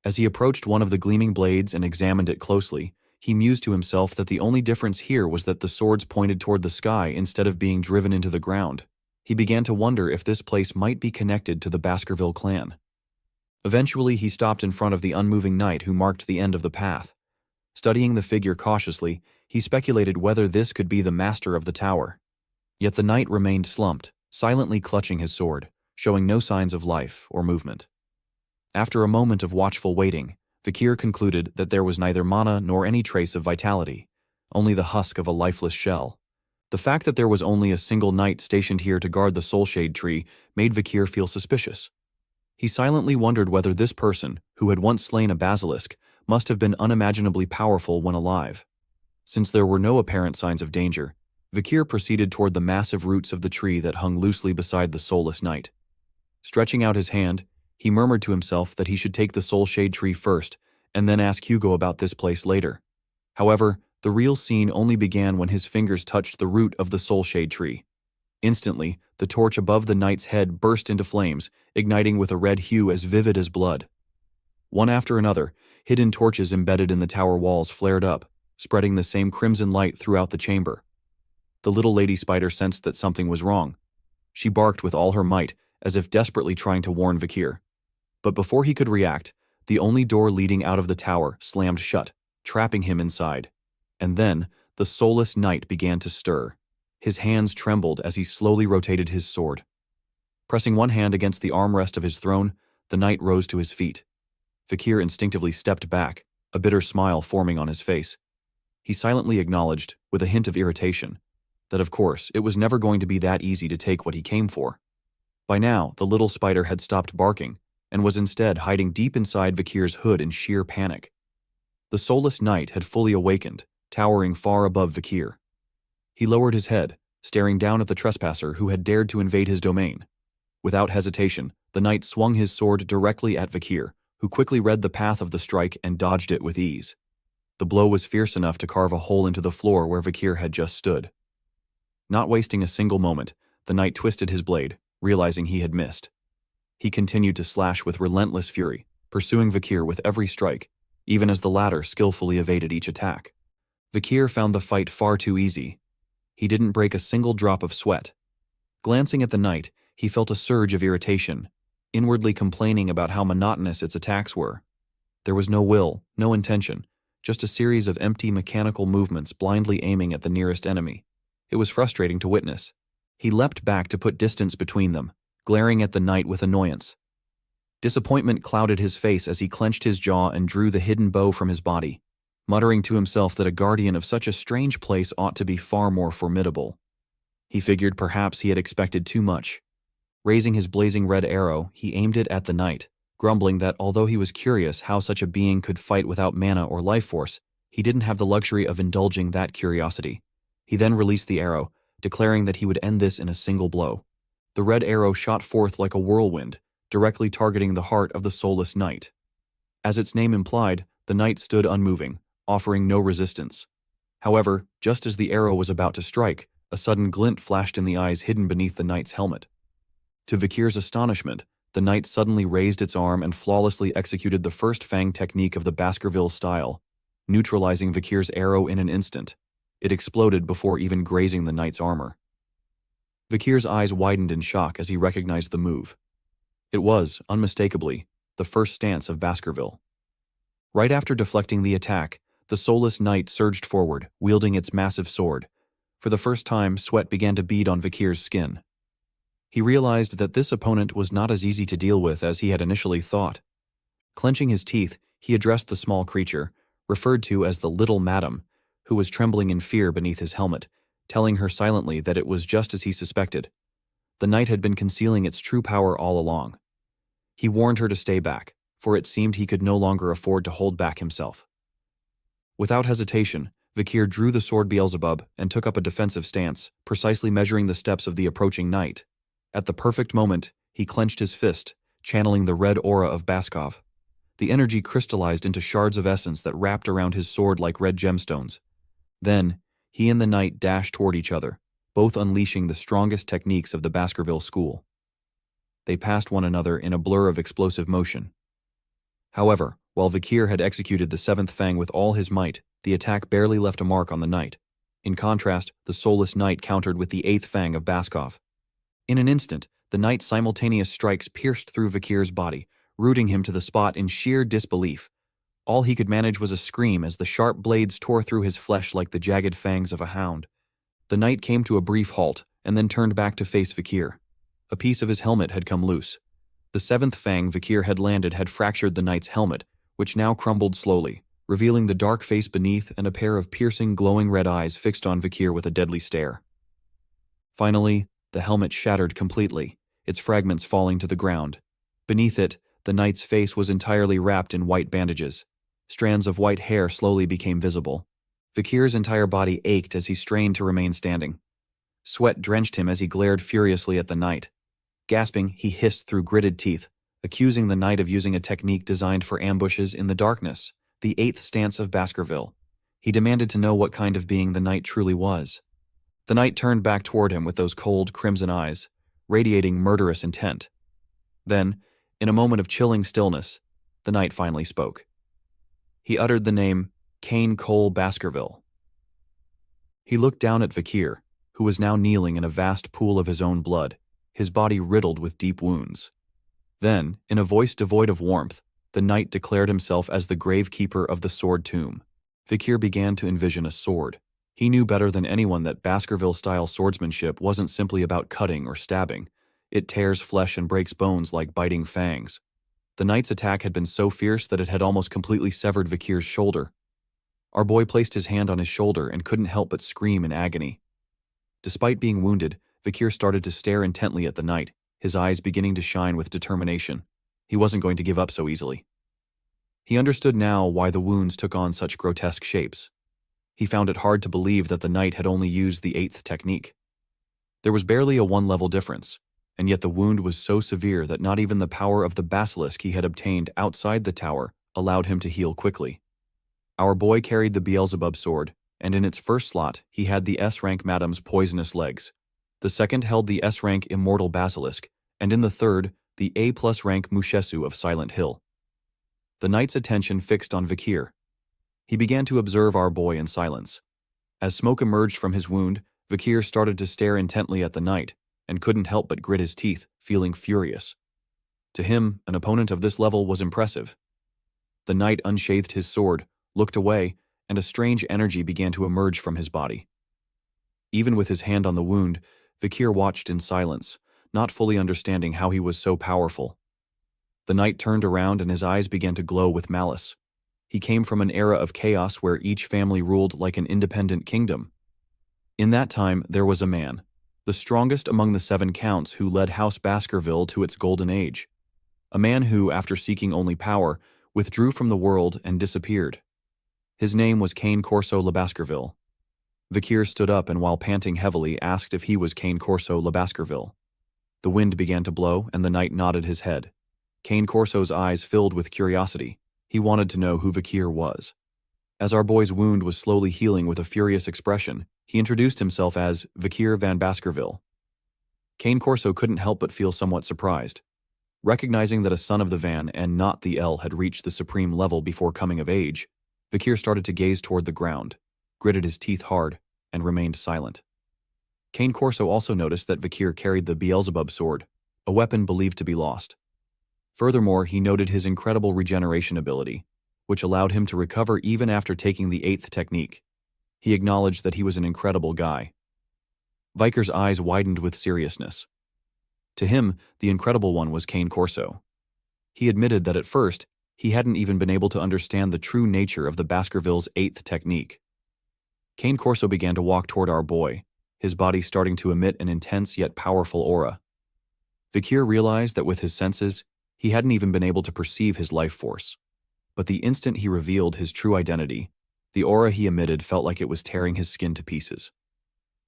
As he approached one of the gleaming blades and examined it closely, he mused to himself that the only difference here was that the swords pointed toward the sky instead of being driven into the ground. He began to wonder if this place might be connected to the Baskerville clan. Eventually, he stopped in front of the unmoving knight who marked the end of the path. Studying the figure cautiously, he speculated whether this could be the master of the tower. Yet the knight remained slumped, silently clutching his sword, showing no signs of life or movement. After a moment of watchful waiting, Vikir concluded that there was neither mana nor any trace of vitality, only the husk of a lifeless shell. The fact that there was only a single knight stationed here to guard the Soulshade tree made Vikir feel suspicious. He silently wondered whether this person, who had once slain a basilisk, must have been unimaginably powerful when alive. Since there were no apparent signs of danger, Vikir proceeded toward the massive roots of the tree that hung loosely beside the soulless knight. Stretching out his hand, he murmured to himself that he should take the Soulshade tree first, and then ask Hugo about this place later. However, The real scene only began when his fingers touched the root of the soul shade tree. Instantly, the torch above the knight's head burst into flames, igniting with a red hue as vivid as blood. One after another, hidden torches embedded in the tower walls flared up, spreading the same crimson light throughout the chamber. The little lady spider sensed that something was wrong. She barked with all her might, as if desperately trying to warn Vikir. But before he could react, the only door leading out of the tower slammed shut, trapping him inside. And then, the soulless knight began to stir. His hands trembled as he slowly rotated his sword. Pressing one hand against the armrest of his throne, the knight rose to his feet. Vikir instinctively stepped back, a bitter smile forming on his face. He silently acknowledged, with a hint of irritation, that of course it was never going to be that easy to take what he came for. By now, the little spider had stopped barking, and was instead hiding deep inside Vikir's hood in sheer panic. The soulless knight had fully awakened, towering far above Vikir. He lowered his head, staring down at the trespasser who had dared to invade his domain. Without hesitation, the knight swung his sword directly at Vikir, who quickly read the path of the strike and dodged it with ease. The blow was fierce enough to carve a hole into the floor where Vikir had just stood. Not wasting a single moment, the knight twisted his blade, realizing he had missed. He continued to slash with relentless fury, pursuing Vikir with every strike, even as the latter skillfully evaded each attack. Vikir found the fight far too easy. He didn't break a single drop of sweat. Glancing at the knight, he felt a surge of irritation, inwardly complaining about how monotonous its attacks were. There was no will, no intention, just a series of empty mechanical movements blindly aiming at the nearest enemy. It was frustrating to witness. He leapt back to put distance between them, glaring at the knight with annoyance. Disappointment clouded his face as he clenched his jaw and drew the hidden bow from his body, muttering to himself that a guardian of such a strange place ought to be far more formidable. He figured perhaps he had expected too much. Raising his blazing red arrow, he aimed it at the knight, grumbling that although he was curious how such a being could fight without mana or life force, he didn't have the luxury of indulging that curiosity. He then released the arrow, declaring that he would end this in a single blow. The red arrow shot forth like a whirlwind, directly targeting the heart of the soulless knight. As its name implied, the knight stood unmoving, offering no resistance. However, just as the arrow was about to strike, a sudden glint flashed in the eyes hidden beneath the knight's helmet. To Vikir's astonishment, the knight suddenly raised its arm and flawlessly executed the first fang technique of the Baskerville style, neutralizing Vikir's arrow in an instant. It exploded before even grazing the knight's armor. Vikir's eyes widened in shock as he recognized the move. It was, unmistakably, the first stance of Baskerville. Right after deflecting the attack, the soulless knight surged forward, wielding its massive sword. For the first time, sweat began to bead on Vikir's skin. He realized that this opponent was not as easy to deal with as he had initially thought. Clenching his teeth, he addressed the small creature, referred to as the little madam, who was trembling in fear beneath his helmet, telling her silently that it was just as he suspected. The knight had been concealing its true power all along. He warned her to stay back, for it seemed he could no longer afford to hold back himself. Without hesitation, Vikir drew the sword Beelzebub and took up a defensive stance, precisely measuring the steps of the approaching knight. At the perfect moment, he clenched his fist, channeling the red aura of Baskov. The energy crystallized into shards of essence that wrapped around his sword like red gemstones. Then, he and the knight dashed toward each other, both unleashing the strongest techniques of the Baskerville school. They passed one another in a blur of explosive motion. However, while Vikir had executed the seventh fang with all his might, the attack barely left a mark on the knight. In contrast, the soulless knight countered with the eighth fang of Baskov. In an instant, the knight's simultaneous strikes pierced through Vikir's body, rooting him to the spot in sheer disbelief. All he could manage was a scream as the sharp blades tore through his flesh like the jagged fangs of a hound. The knight came to a brief halt, and then turned back to face Vikir. A piece of his helmet had come loose. The seventh fang Vikir had landed had fractured the knight's helmet, which now crumbled slowly, revealing the dark face beneath and a pair of piercing, glowing red eyes fixed on Vikir with a deadly stare. Finally, the helmet shattered completely, its fragments falling to the ground. Beneath it, the knight's face was entirely wrapped in white bandages. Strands of white hair slowly became visible. Vikir's entire body ached as he strained to remain standing. Sweat drenched him as he glared furiously at the knight. Gasping, he hissed through gritted teeth, accusing the knight of using a technique designed for ambushes in the darkness, the eighth stance of Baskerville. He demanded to know what kind of being the knight truly was. The knight turned back toward him with those cold, crimson eyes, radiating murderous intent. Then, in a moment of chilling stillness, the knight finally spoke. He uttered the name Cain Cole Baskerville. He looked down at Vakir, who was now kneeling in a vast pool of his own blood, his body riddled with deep wounds. Then, in a voice devoid of warmth, the knight declared himself as the gravekeeper of the sword tomb. Vakir began to envision a sword. He knew better than anyone that Baskerville-style swordsmanship wasn't simply about cutting or stabbing. It tears flesh and breaks bones like biting fangs. The knight's attack had been so fierce that it had almost completely severed Vakir's shoulder. Our boy placed his hand on his shoulder and couldn't help but scream in agony. Despite being wounded, Vakir started to stare intently at the knight, his eyes beginning to shine with determination. He wasn't going to give up so easily. He understood now why the wounds took on such grotesque shapes. He found it hard to believe that the knight had only used the 8th technique. There was barely a 1-level difference, and yet the wound was so severe that not even the power of the basilisk he had obtained outside the tower allowed him to heal quickly. Our boy carried the Beelzebub sword, and in its first slot he had the S-rank Madam's poisonous legs. The second held the S-rank Immortal Basilisk, and in the third, the A+ rank Mushesu of Silent Hill. The knight's attention fixed on Vakir. He began to observe our boy in silence. As smoke emerged from his wound, Vakir started to stare intently at the knight, and couldn't help but grit his teeth, feeling furious. To him, an opponent of this level was impressive. The knight unsheathed his sword, looked away, and a strange energy began to emerge from his body. Even with his hand on the wound, Vakir watched in silence, not fully understanding how he was so powerful. The knight turned around and his eyes began to glow with malice. He came from an era of chaos where each family ruled like an independent kingdom. In that time, there was a man, the strongest among the 7 counts, who led House Baskerville to its golden age. A man who, after seeking only power, withdrew from the world and disappeared. His name was Cain Corso Le Baskerville. Vakir stood up and, while panting heavily, asked if he was Cain Corso Le Baskerville. The wind began to blow, and the knight nodded his head. Cain Corso's eyes filled with curiosity. He wanted to know who Vakir was. As our boy's wound was slowly healing with a furious expression, he introduced himself as Vakir van Baskerville. Cain Corso couldn't help but feel somewhat surprised. Recognizing that a son of the Van and not the L had reached the supreme level before coming of age, Vakir started to gaze toward the ground, gritted his teeth hard, and remained silent. Cain Corso also noticed that Vakir carried the Beelzebub sword, a weapon believed to be lost. Furthermore, he noted his incredible regeneration ability, which allowed him to recover even after taking the 8th technique. He acknowledged that he was an incredible guy. Vikir's eyes widened with seriousness. To him, the incredible one was Cain Corso. He admitted that at first, he hadn't even been able to understand the true nature of the Baskerville's 8th technique. Cain Corso began to walk toward our boy, his body starting to emit an intense yet powerful aura. Vakir realized that with his senses, he hadn't even been able to perceive his life force. But the instant he revealed his true identity, the aura he emitted felt like it was tearing his skin to pieces.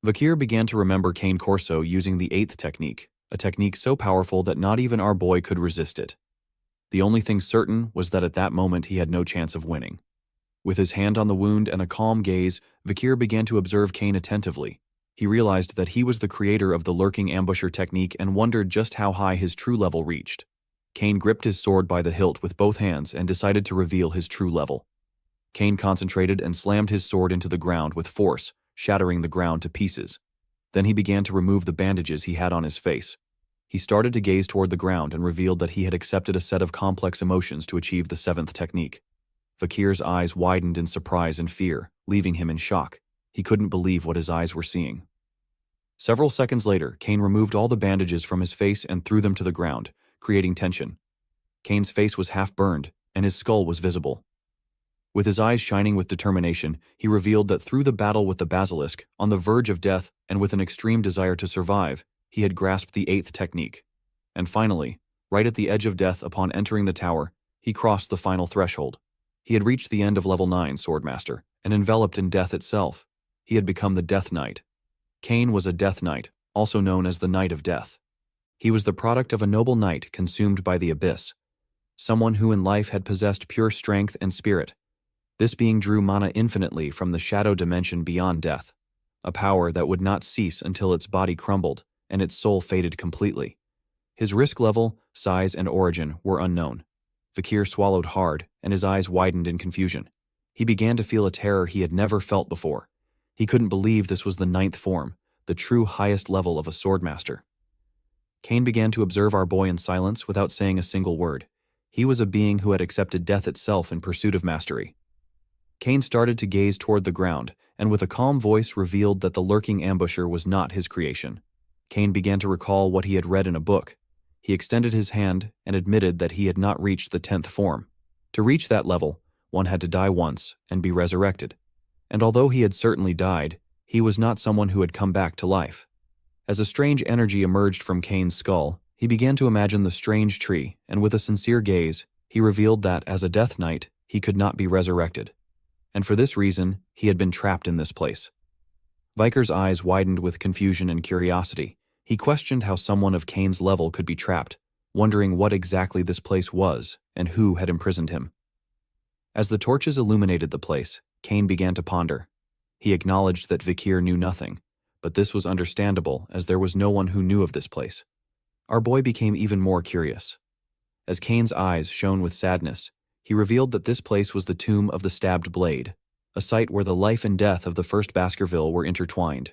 Vakir began to remember Cain Corso using the 8th technique, a technique so powerful that not even our boy could resist it. The only thing certain was that at that moment he had no chance of winning. With his hand on the wound and a calm gaze, Vakir began to observe Cain attentively. He realized that he was the creator of the lurking ambusher technique and wondered just how high his true level reached. Cain gripped his sword by the hilt with both hands and decided to reveal his true level. Cain concentrated and slammed his sword into the ground with force, shattering the ground to pieces. Then he began to remove the bandages he had on his face. He started to gaze toward the ground and revealed that he had accepted a set of complex emotions to achieve the 7th technique. Vakir's eyes widened in surprise and fear, leaving him in shock. He couldn't believe what his eyes were seeing. Several seconds later, Cain removed all the bandages from his face and threw them to the ground, creating tension. Cain's face was half burned, and his skull was visible. With his eyes shining with determination, he revealed that through the battle with the basilisk, on the verge of death and with an extreme desire to survive, he had grasped the 8th technique. And finally, right at the edge of death upon entering the tower, he crossed the final threshold. He had reached the end of level 9 Swordmaster, and enveloped in death itself. He had become the Death Knight. Cain was a Death Knight, also known as the Knight of Death. He was the product of a noble knight consumed by the abyss, someone who in life had possessed pure strength and spirit. This being drew mana infinitely from the shadow dimension beyond death, a power that would not cease until its body crumbled and its soul faded completely. His risk level, size, and origin were unknown. Vakir swallowed hard, and his eyes widened in confusion. He began to feel a terror he had never felt before. He couldn't believe this was the 9th form, the true highest level of a swordmaster. Cain began to observe our boy in silence without saying a single word. He was a being who had accepted death itself in pursuit of mastery. Cain started to gaze toward the ground, and with a calm voice revealed that the lurking ambusher was not his creation. Cain began to recall what he had read in a book. He extended his hand and admitted that he had not reached the 10th form. To reach that level, one had to die once and be resurrected. And although he had certainly died, he was not someone who had come back to life. As a strange energy emerged from Cain's skull, he began to imagine the strange tree, and with a sincere gaze, he revealed that, as a Death Knight, he could not be resurrected. And for this reason, he had been trapped in this place. Viker's eyes widened with confusion and curiosity. He questioned how someone of Cain's level could be trapped, wondering what exactly this place was and who had imprisoned him. As the torches illuminated the place, Cain began to ponder. He acknowledged that Vakir knew nothing, but this was understandable as there was no one who knew of this place. Our boy became even more curious. As Cain's eyes shone with sadness, he revealed that this place was the tomb of the stabbed blade, a site where the life and death of the first Baskerville were intertwined.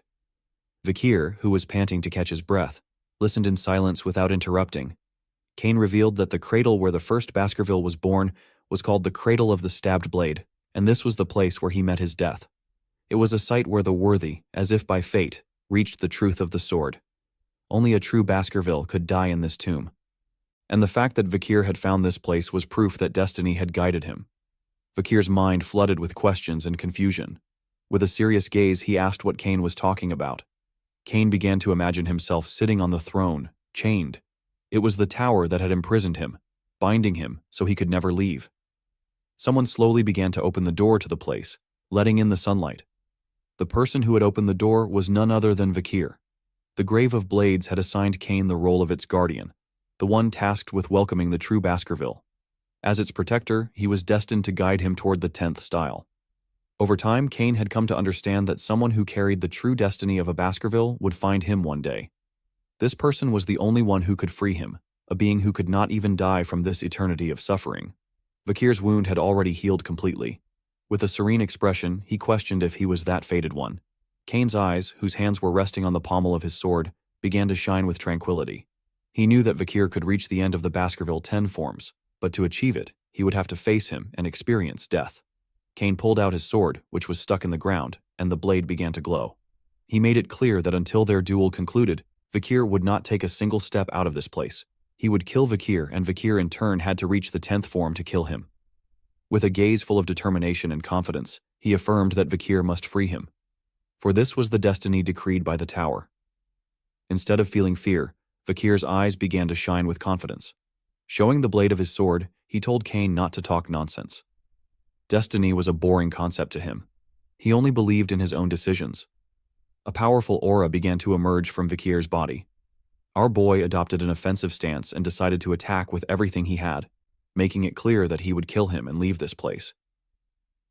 Vakir, who was panting to catch his breath, listened in silence without interrupting. Cain revealed that the cradle where the first Baskerville was born was called the Cradle of the Stabbed Blade, and this was the place where he met his death. It was a site where the worthy, as if by fate, reached the truth of the sword. Only a true Baskerville could die in this tomb. And the fact that Vakir had found this place was proof that destiny had guided him. Vakir's mind flooded with questions and confusion. With a serious gaze, he asked what Cain was talking about. Cain began to imagine himself sitting on the throne, chained. It was the tower that had imprisoned him, binding him so he could never leave. Someone slowly began to open the door to the place, letting in the sunlight. The person who had opened the door was none other than Vakir. The Grave of Blades had assigned Cain the role of its guardian, the one tasked with welcoming the true Baskerville. As its protector, he was destined to guide him toward the 10th style. Over time, Cain had come to understand that someone who carried the true destiny of a Baskerville would find him one day. This person was the only one who could free him, a being who could not even die from this eternity of suffering. Vakir's wound had already healed completely. With a serene expression, he questioned if he was that fated one. Cain's eyes, whose hands were resting on the pommel of his sword, began to shine with tranquility. He knew that Vakir could reach the end of the Baskerville 10 forms, but to achieve it, he would have to face him and experience death. Cain pulled out his sword, which was stuck in the ground, and the blade began to glow. He made it clear that until their duel concluded, Vakir would not take a single step out of this place. He would kill Vakir, and Vakir in turn had to reach the 10th form to kill him. With a gaze full of determination and confidence, he affirmed that Vakir must free him. For this was the destiny decreed by the tower. Instead of feeling fear, Vakir's eyes began to shine with confidence. Showing the blade of his sword, he told Cain not to talk nonsense. Destiny was a boring concept to him. He only believed in his own decisions. A powerful aura began to emerge from Vakir's body. Our boy adopted an offensive stance and decided to attack with everything he had, making it clear that he would kill him and leave this place.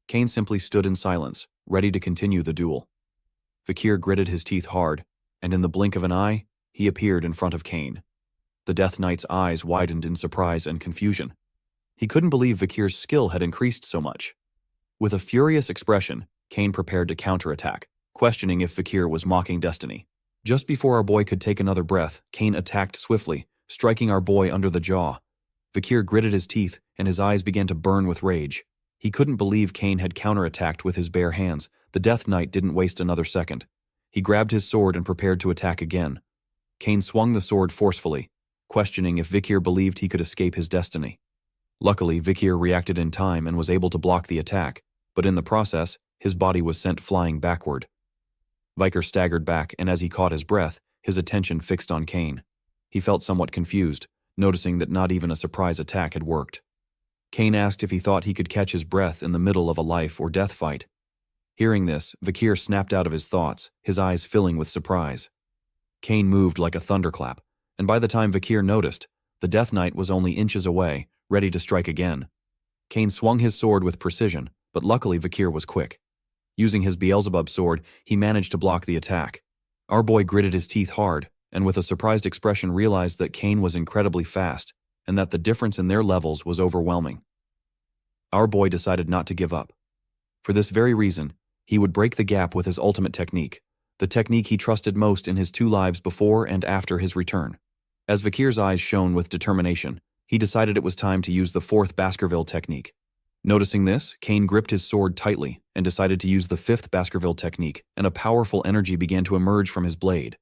Cain simply stood in silence, ready to continue the duel. Vakir gritted his teeth hard, and in the blink of an eye, he appeared in front of Cain. The Death Knight's eyes widened in surprise and confusion. He couldn't believe Vakir's skill had increased so much. With a furious expression, Cain prepared to counterattack, questioning if Vakir was mocking destiny. Just before our boy could take another breath, Cain attacked swiftly, striking our boy under the jaw. Vakir gritted his teeth, and his eyes began to burn with rage. He couldn't believe Cain had counterattacked with his bare hands. The Death Knight didn't waste another second. He grabbed his sword and prepared to attack again. Cain swung the sword forcefully, questioning if Vakir believed he could escape his destiny. Luckily, Vakir reacted in time and was able to block the attack, but in the process, his body was sent flying backward. Vakir staggered back, and as he caught his breath, his attention fixed on Cain. He felt somewhat confused, noticing that not even a surprise attack had worked. Cain asked if he thought he could catch his breath in the middle of a life or death fight. Hearing this, Vakir snapped out of his thoughts, his eyes filling with surprise. Cain moved like a thunderclap, and by the time Vakir noticed, the Death Knight was only inches away, ready to strike again. Cain swung his sword with precision, but luckily Vakir was quick. Using his Beelzebub sword, he managed to block the attack. Our boy gritted his teeth hard, and with a surprised expression realized that Cain was incredibly fast, and that the difference in their levels was overwhelming. Our boy decided not to give up. For this very reason, he would break the gap with his ultimate technique, the technique he trusted most in his 2 lives before and after his return. As Vakir's eyes shone with determination, he decided it was time to use the 4th Baskerville technique. Noticing this, Cain gripped his sword tightly and decided to use the 5th Baskerville technique, and a powerful energy began to emerge from his blade.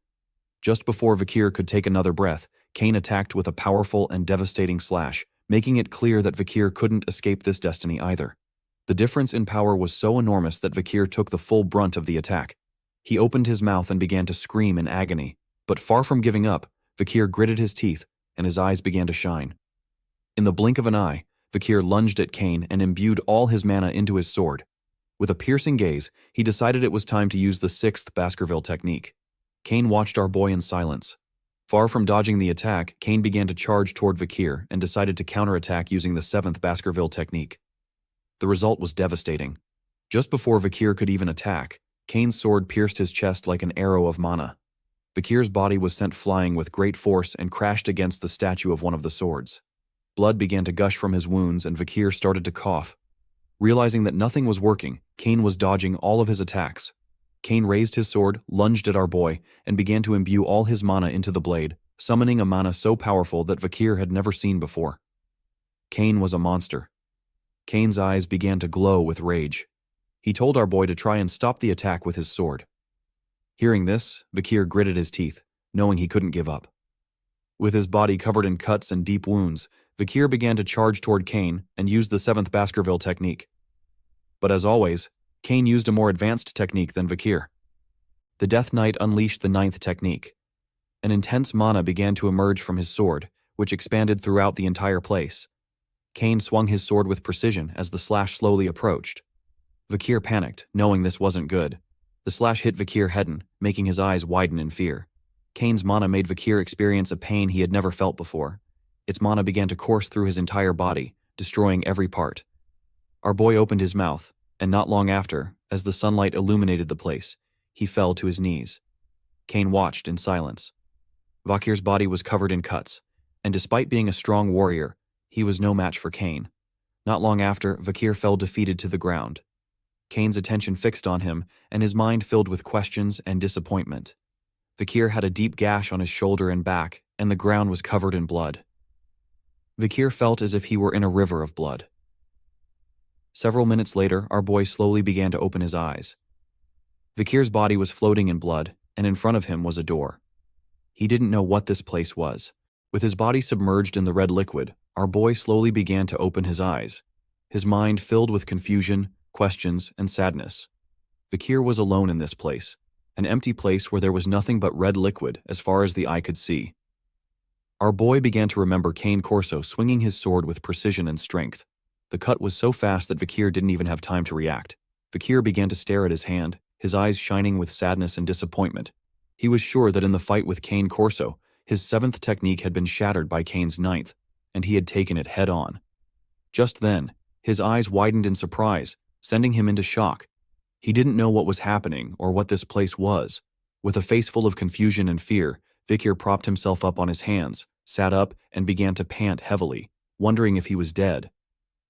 Just before Vakir could take another breath, Cain attacked with a powerful and devastating slash, making it clear that Vakir couldn't escape this destiny either. The difference in power was so enormous that Vakir took the full brunt of the attack. He opened his mouth and began to scream in agony, but far from giving up, Vakir gritted his teeth and his eyes began to shine. In the blink of an eye, Vakir lunged at Cain and imbued all his mana into his sword. With a piercing gaze, he decided it was time to use the 6th Baskerville technique. Cain watched our boy in silence. Far from dodging the attack, Cain began to charge toward Vakir and decided to counterattack using the 7th Baskerville technique. The result was devastating. Just before Vakir could even attack, Cain's sword pierced his chest like an arrow of mana. Vakir's body was sent flying with great force and crashed against the statue of one of the swords. Blood began to gush from his wounds and Vakir started to cough. Realizing that nothing was working, Cain was dodging all of his attacks. Cain raised his sword, lunged at our boy, and began to imbue all his mana into the blade, summoning a mana so powerful that Vakir had never seen before. Cain was a monster. Cain's eyes began to glow with rage. He told our boy to try and stop the attack with his sword. Hearing this, Vakir gritted his teeth, knowing he couldn't give up. With his body covered in cuts and deep wounds, Vakir began to charge toward Cain and used the 7th Baskerville technique. But as always, Cain used a more advanced technique than Vakir. The Death Knight unleashed the 9th technique. An intense mana began to emerge from his sword, which expanded throughout the entire place. Cain swung his sword with precision as the slash slowly approached. Vakir panicked, knowing this wasn't good. The slash hit Vakir head-on, making his eyes widen in fear. Cain's mana made Vakir experience a pain he had never felt before. Its mana began to course through his entire body, destroying every part. Our boy opened his mouth, and not long after, as the sunlight illuminated the place, he fell to his knees. Cain watched in silence. Vakir's body was covered in cuts, and despite being a strong warrior, he was no match for Cain. Not long after, Vakir fell defeated to the ground. Cain's attention fixed on him, and his mind filled with questions and disappointment. Vakir had a deep gash on his shoulder and back, and the ground was covered in blood. Vakir felt as if he were in a river of blood. Several minutes later, our boy slowly began to open his eyes. Vakir's body was floating in blood, and in front of him was a door. He didn't know what this place was. With his body submerged in the red liquid, our boy slowly began to open his eyes, his mind filled with confusion, questions, and sadness. Vakir was alone in this place, an empty place where there was nothing but red liquid as far as the eye could see. Our boy began to remember Cain Corso swinging his sword with precision and strength. The cut was so fast that Vakir didn't even have time to react. Vakir began to stare at his hand, his eyes shining with sadness and disappointment. He was sure that in the fight with Cain Corso, his 7th technique had been shattered by Cain's 9th, and he had taken it head-on. Just then, his eyes widened in surprise, sending him into shock. He didn't know what was happening or what this place was. With a face full of confusion and fear, Vakir propped himself up on his hands, sat up, and began to pant heavily, wondering if he was dead.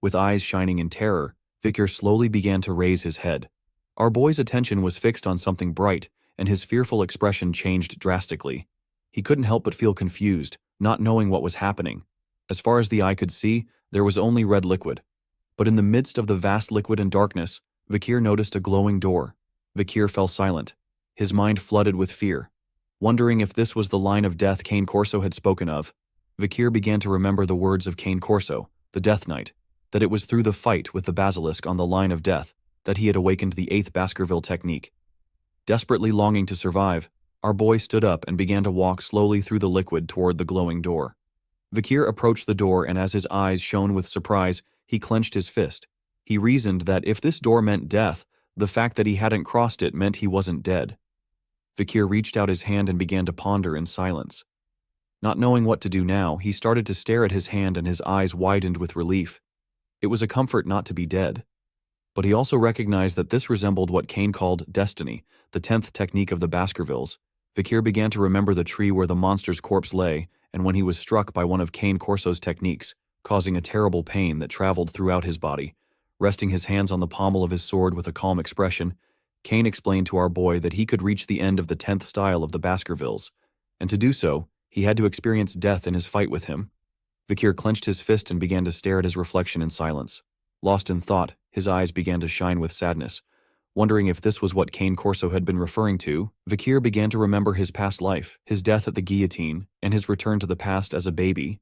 With eyes shining in terror, Vakir slowly began to raise his head. Our boy's attention was fixed on something bright, and his fearful expression changed drastically. He couldn't help but feel confused, not knowing what was happening. As far as the eye could see, there was only red liquid. But in the midst of the vast liquid and darkness, Vakir noticed a glowing door. Vakir fell silent, his mind flooded with fear. Wondering if this was the line of death Cain Corso had spoken of, Vakir began to remember the words of Cain Corso, the Death Knight, that it was through the fight with the basilisk on the line of death that he had awakened the 8th Baskerville technique. Desperately longing to survive, our boy stood up and began to walk slowly through the liquid toward the glowing door. Vakir approached the door, and as his eyes shone with surprise, he clenched his fist. He reasoned that if this door meant death, the fact that he hadn't crossed it meant he wasn't dead. Vakir reached out his hand and began to ponder in silence. Not knowing what to do now, he started to stare at his hand and his eyes widened with relief. It was a comfort not to be dead. But he also recognized that this resembled what Kane called destiny, the 10th technique of the Baskervilles. Vikir began to remember the tree where the monster's corpse lay, and when he was struck by one of Cane Corso's techniques, causing a terrible pain that traveled throughout his body. Resting his hands on the pommel of his sword with a calm expression, Kane explained to our boy that he could reach the end of the 10th style of the Baskervilles, and to do so, he had to experience death in his fight with him. Vikir clenched his fist and began to stare at his reflection in silence. Lost in thought, his eyes began to shine with sadness. Wondering if this was what Cane Corso had been referring to, Vikir began to remember his past life, his death at the guillotine, and his return to the past as a baby.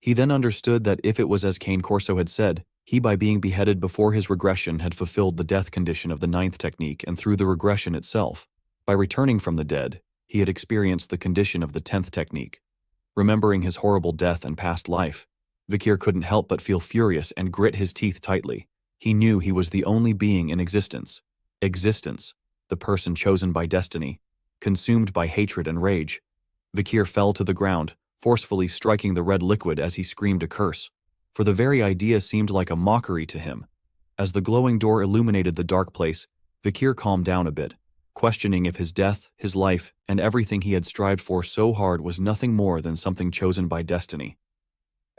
He then understood that if it was as Cane Corso had said, he by being beheaded before his regression had fulfilled the death condition of the 9th technique, and through the regression itself, by returning from the dead, he had experienced the condition of the 10th technique. Remembering his horrible death and past life, Vikir couldn't help but feel furious and grit his teeth tightly. He knew he was the only being in existence. Existence, the person chosen by destiny, consumed by hatred and rage. Vikir fell to the ground, forcefully striking the red liquid as he screamed a curse, for the very idea seemed like a mockery to him. As the glowing door illuminated the dark place, Vikir calmed down a bit, questioning if his death, his life, and everything he had strived for so hard was nothing more than something chosen by destiny.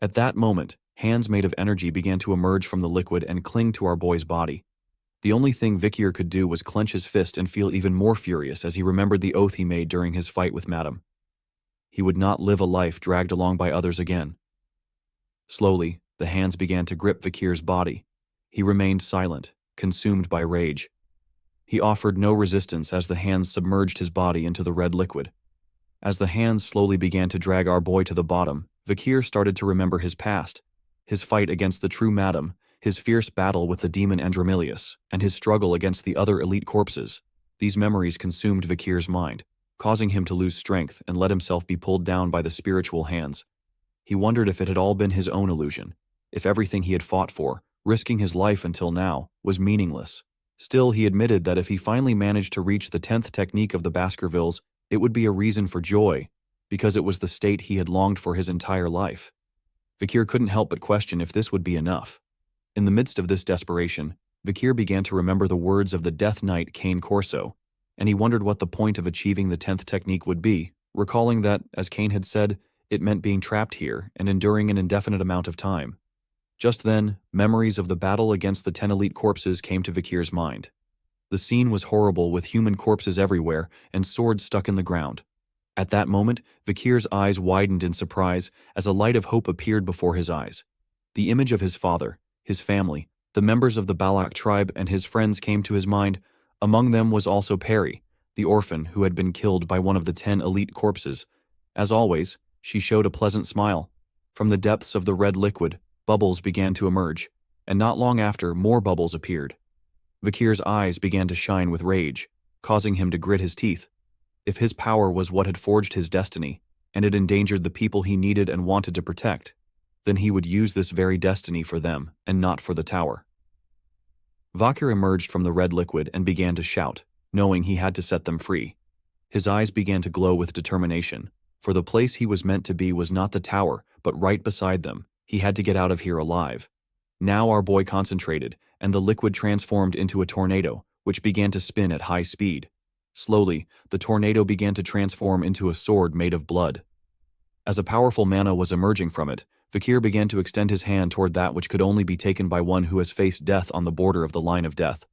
At that moment, hands made of energy began to emerge from the liquid and cling to our boy's body. The only thing Vikir could do was clench his fist and feel even more furious as he remembered the oath he made during his fight with Madam. He would not live a life dragged along by others again. Slowly, the hands began to grip Vikir's body. He remained silent, consumed by rage. He offered no resistance as the hands submerged his body into the red liquid. As the hands slowly began to drag our boy to the bottom, Vikir started to remember his past, his fight against the true Madam, his fierce battle with the demon Andromilius, and his struggle against the other elite corpses. These memories consumed Vikir's mind, causing him to lose strength and let himself be pulled down by the spiritual hands. He wondered if it had all been his own illusion, if everything he had fought for, risking his life until now, was meaningless. Still, he admitted that if he finally managed to reach the 10th technique of the Baskervilles, it would be a reason for joy, because it was the state he had longed for his entire life. Vikir couldn't help but question if this would be enough. In the midst of this desperation, Vikir began to remember the words of the Death Knight Cane Corso, and he wondered what the point of achieving the 10th technique would be, recalling that, as Kane had said, it meant being trapped here and enduring an indefinite amount of time. Just then, memories of the battle against the 10 elite corpses came to Vikir's mind. The scene was horrible, with human corpses everywhere and swords stuck in the ground. At that moment, Vikir's eyes widened in surprise as a light of hope appeared before his eyes. The image of his father, his family, the members of the Balak tribe, and his friends came to his mind. Among them was also Perry, the orphan who had been killed by one of the 10 elite corpses. As always, she showed a pleasant smile. From the depths of the red liquid, bubbles began to emerge, and not long after, more bubbles appeared. Vikir's eyes began to shine with rage, causing him to grit his teeth. If his power was what had forged his destiny, and it endangered the people he needed and wanted to protect, then he would use this very destiny for them, and not for the tower. Vakir emerged from the red liquid and began to shout, knowing he had to set them free. His eyes began to glow with determination, for the place he was meant to be was not the tower, but right beside them. He had to get out of here alive. Now our boy concentrated, and the liquid transformed into a tornado, which began to spin at high speed. Slowly, the tornado began to transform into a sword made of blood. As a powerful mana was emerging from it, Vikir began to extend his hand toward that which could only be taken by one who has faced death on the border of the line of death.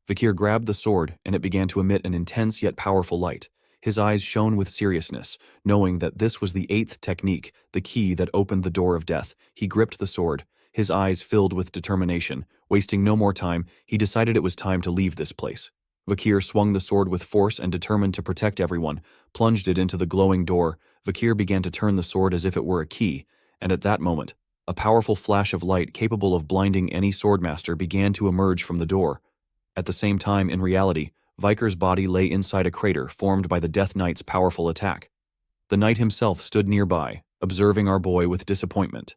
Vikir grabbed the sword, and it began to emit an intense yet powerful light. His eyes shone with seriousness, knowing that this was the 8th technique, the key that opened the door of death. He gripped the sword, his eyes filled with determination. Wasting no more time, he decided it was time to leave this place. Vikir swung the sword with force and, determined to protect everyone, plunged it into the glowing door. Vikir began to turn the sword as if it were a key, and at that moment, a powerful flash of light capable of blinding any swordmaster began to emerge from the door. At the same time, in reality, Vikir's body lay inside a crater formed by the Death Knight's powerful attack. The knight himself stood nearby, observing our boy with disappointment.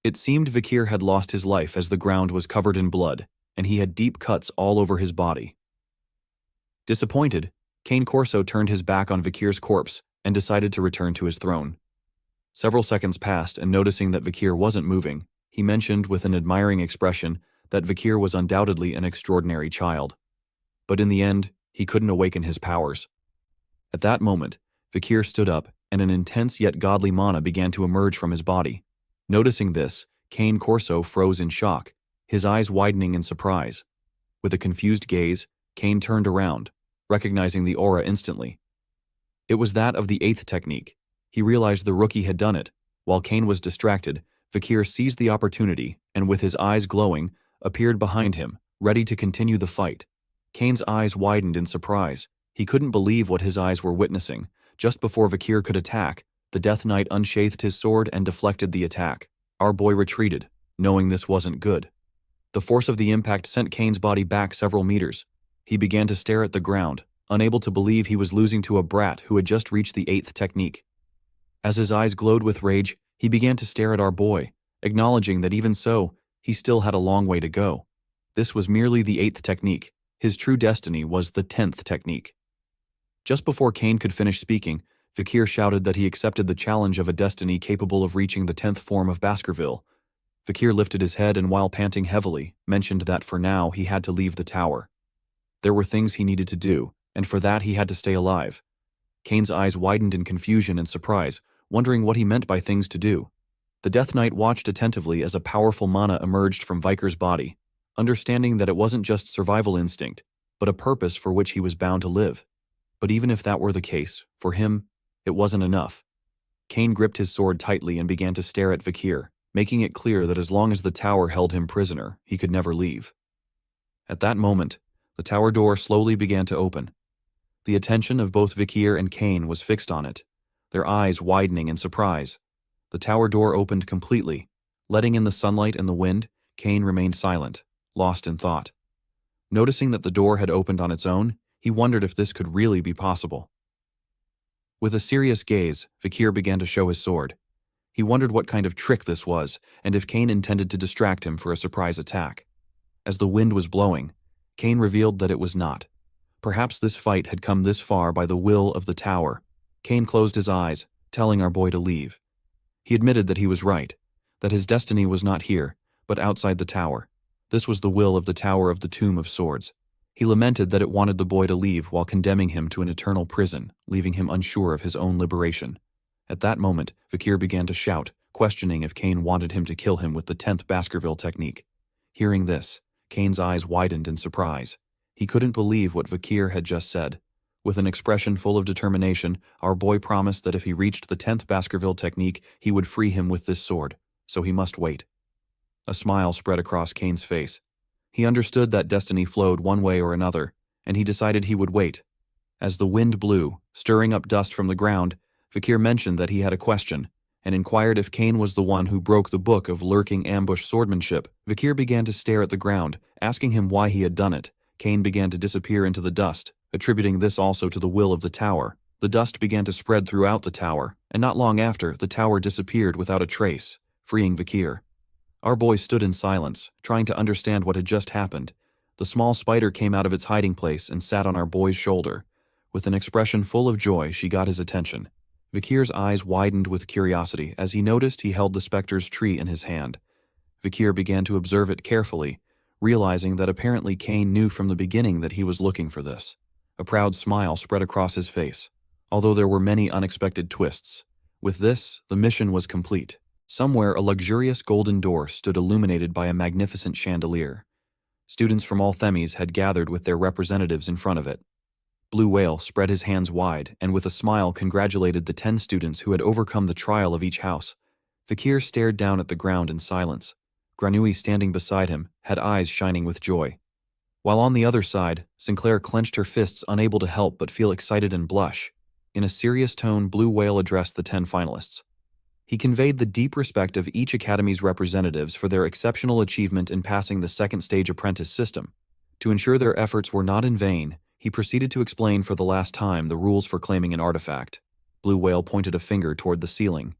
It seemed Vikir had lost his life as the ground was covered in blood, and he had deep cuts all over his body. Disappointed, Cane Corso turned his back on Vikir's corpse and decided to return to his throne. Several seconds passed, and noticing that Vikir wasn't moving, he mentioned with an admiring expression that Vakir was undoubtedly an extraordinary child. But in the end, he couldn't awaken his powers. At that moment, Vakir stood up, and an intense yet godly mana began to emerge from his body. Noticing this, Kane Corso froze in shock, his eyes widening in surprise. With a confused gaze, Kane turned around, recognizing the aura instantly. It was that of the 8th technique. He realized the rookie had done it. While Kane was distracted, Vakir seized the opportunity and, with his eyes glowing, appeared behind him, ready to continue the fight. Kane's eyes widened in surprise. He couldn't believe what his eyes were witnessing. Just before Vakir could attack, the Death Knight unsheathed his sword and deflected the attack. Our boy retreated, knowing this wasn't good. The force of the impact sent Kane's body back several meters. He began to stare at the ground, unable to believe he was losing to a brat who had just reached the 8th technique. As his eyes glowed with rage, he began to stare at our boy, acknowledging that even so, he still had a long way to go. This was merely the 8th technique. His true destiny was the 10th technique. Just before Kane could finish speaking, Vakir shouted that he accepted the challenge of a destiny capable of reaching the 10th form of Baskerville. Vakir lifted his head and, while panting heavily, mentioned that for now he had to leave the tower. There were things he needed to do, and for that he had to stay alive. Kane's eyes widened in confusion and surprise, wondering what he meant by things to do. The Death Knight watched attentively as a powerful mana emerged from Viker's body, understanding that it wasn't just survival instinct, but a purpose for which he was bound to live. But even if that were the case, for him, it wasn't enough. Kane gripped his sword tightly and began to stare at Vakir, making it clear that as long as the tower held him prisoner, he could never leave. At that moment, the tower door slowly began to open. The attention of both Vakir and Kane was fixed on it, their eyes widening in surprise. The tower door opened completely. Letting in the sunlight and the wind, Kane remained silent, lost in thought. Noticing that the door had opened on its own, he wondered if this could really be possible. With a serious gaze, Vakir began to show his sword. He wondered what kind of trick this was, and if Kane intended to distract him for a surprise attack. As the wind was blowing, Kane revealed that it was not. Perhaps this fight had come this far by the will of the tower. Kane closed his eyes, telling our boy to leave. He admitted that he was right, that his destiny was not here, but outside the tower. This was the will of the Tower of the Tomb of Swords. He lamented that it wanted the boy to leave while condemning him to an eternal prison, leaving him unsure of his own liberation. At that moment, Vakir began to shout, questioning if Kane wanted him to kill him with the 10th Baskerville technique. Hearing this, Kane's eyes widened in surprise. He couldn't believe what Vakir had just said. With an expression full of determination, our boy promised that if he reached the 10th Baskerville technique, he would free him with this sword, so he must wait. A smile spread across Kane's face. He understood that destiny flowed one way or another, and he decided he would wait. As the wind blew, stirring up dust from the ground, Vakir mentioned that he had a question, and inquired if Kane was the one who broke the book of lurking ambush swordsmanship. Vakir began to stare at the ground, asking him why he had done it. Kane began to disappear into the dust, attributing this also to the will of the tower. The dust began to spread throughout the tower, and not long after, the tower disappeared without a trace, freeing Vakir. Our boy stood in silence, trying to understand what had just happened. The small spider came out of its hiding place and sat on our boy's shoulder. With an expression full of joy, she got his attention. Vakir's eyes widened with curiosity as he noticed he held the specter's tree in his hand. Vakir began to observe it carefully, realizing that apparently Kane knew from the beginning that he was looking for this. A proud smile spread across his face, although there were many unexpected twists. With this, the mission was complete. Somewhere, a luxurious golden door stood illuminated by a magnificent chandelier. Students from all themes had gathered with their representatives in front of it. Blue Whale spread his hands wide and with a smile congratulated the 10 students who had overcome the trial of each house. Vakir stared down at the ground in silence. Granui, standing beside him, had eyes shining with joy. While on the other side, Sinclair clenched her fists, unable to help but feel excited and blush. In a serious tone, Blue Whale addressed the 10 finalists. He conveyed the deep respect of each academy's representatives for their exceptional achievement in passing the second stage apprentice system. To ensure their efforts were not in vain, he proceeded to explain for the last time the rules for claiming an artifact. Blue Whale pointed a finger toward the ceiling.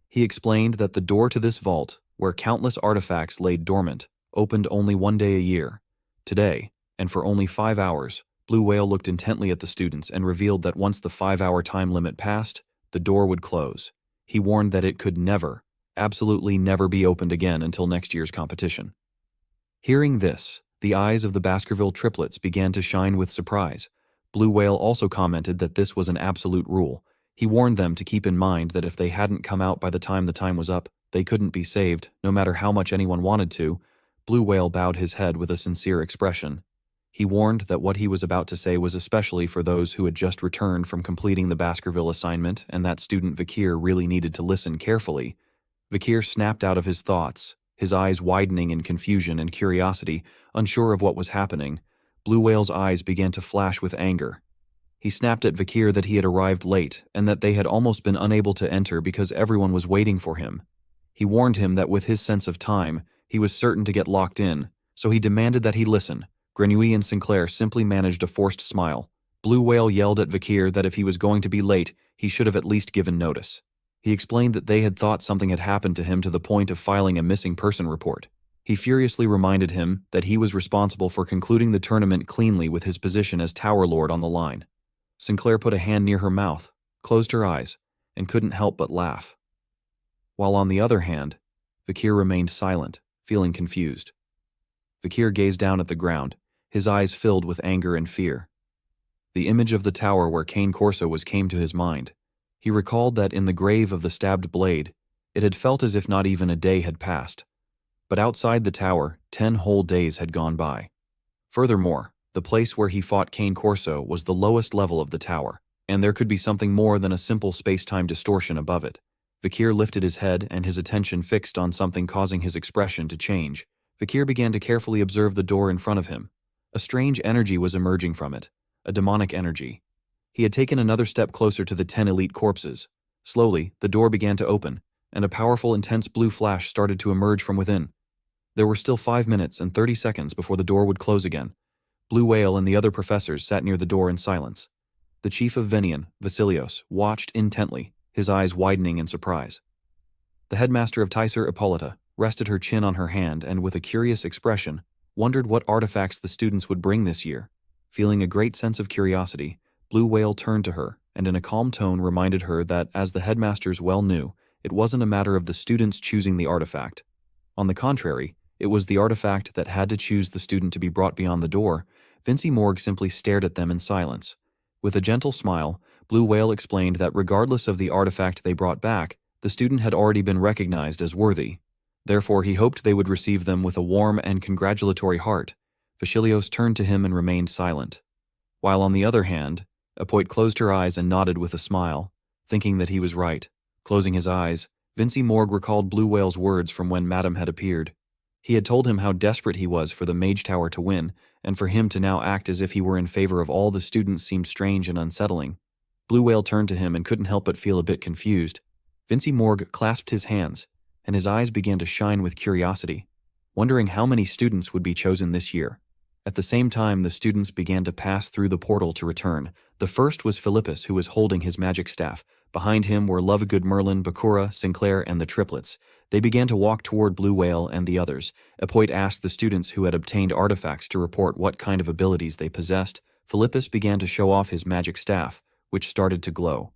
He explained that the door to this vault, where countless artifacts laid dormant, opened only one day a year. Today, and for only 5 hours, Blue Whale looked intently at the students and revealed that once the 5-hour time limit passed, the door would close. He warned that it could never, absolutely never be opened again until next year's competition. Hearing this, the eyes of the Baskerville triplets began to shine with surprise. Blue Whale also commented that this was an absolute rule. He warned them to keep in mind that if they hadn't come out by the time was up, they couldn't be saved, no matter how much anyone wanted to. Blue Whale bowed his head with a sincere expression. He warned that what he was about to say was especially for those who had just returned from completing the Baskerville assignment, and that student Vakir really needed to listen carefully. Vakir snapped out of his thoughts, his eyes widening in confusion and curiosity, unsure of what was happening. Blue Whale's eyes began to flash with anger. He snapped at Vakir that he had arrived late and that they had almost been unable to enter because everyone was waiting for him. He warned him that with his sense of time, he was certain to get locked in, so he demanded that he listen. Grenouille and Sinclair simply managed a forced smile. Blue Whale yelled at Vakir that if he was going to be late, he should have at least given notice. He explained that they had thought something had happened to him to the point of filing a missing person report. He furiously reminded him that he was responsible for concluding the tournament cleanly with his position as Tower Lord on the line. Sinclair put a hand near her mouth, closed her eyes, and couldn't help but laugh. While on the other hand, Vakir remained silent, feeling confused. Vakir gazed down at the ground, his eyes filled with anger and fear. The image of the tower where Cane Corso was came to his mind. He recalled that in the grave of the stabbed blade, it had felt as if not even a day had passed. But outside the tower, 10 whole days had gone by. Furthermore, the place where he fought Cane Corso was the lowest level of the tower, and there could be something more than a simple space-time distortion above it. Vakir lifted his head and his attention fixed on something causing his expression to change. Vakir began to carefully observe the door in front of him. A strange energy was emerging from it, a demonic energy. He had taken another step closer to the 10 elite corpses. Slowly, the door began to open, and a powerful, intense blue flash started to emerge from within. There were still 5 minutes and 30 seconds before the door would close again. Blue Whale and the other professors sat near the door in silence. The chief of Venian, Vasilios, watched intently, his eyes widening in surprise. The headmaster of Tyser, Hippolyta, rested her chin on her hand and, with a curious expression, wondered what artifacts the students would bring this year. Feeling a great sense of curiosity, Blue Whale turned to her and in a calm tone reminded her that, as the headmasters well knew, it wasn't a matter of the students choosing the artifact. On the contrary, it was the artifact that had to choose the student to be brought beyond the door. Vincey Morgue simply stared at them in silence. With a gentle smile, Blue Whale explained that regardless of the artifact they brought back, the student had already been recognized as worthy. Therefore, he hoped they would receive them with a warm and congratulatory heart. Vasilios turned to him and remained silent. While on the other hand, Apoit closed her eyes and nodded with a smile, thinking that he was right. Closing his eyes, Vincey Morgue recalled Blue Whale's words from when Madam had appeared. He had told him how desperate he was for the Mage Tower to win, and for him to now act as if he were in favor of all the students seemed strange and unsettling. Blue Whale turned to him and couldn't help but feel a bit confused. Vincey Morgue clasped his hands, and his eyes began to shine with curiosity, wondering how many students would be chosen this year. At the same time, the students began to pass through the portal to return. The first was Philippus, who was holding his magic staff. Behind him were Lovegood Merlin, Bakura, Sinclair, and the triplets. They began to walk toward Blue Whale and the others. Apoit asked the students who had obtained artifacts to report what kind of abilities they possessed. Philippus began to show off his magic staff, which started to glow.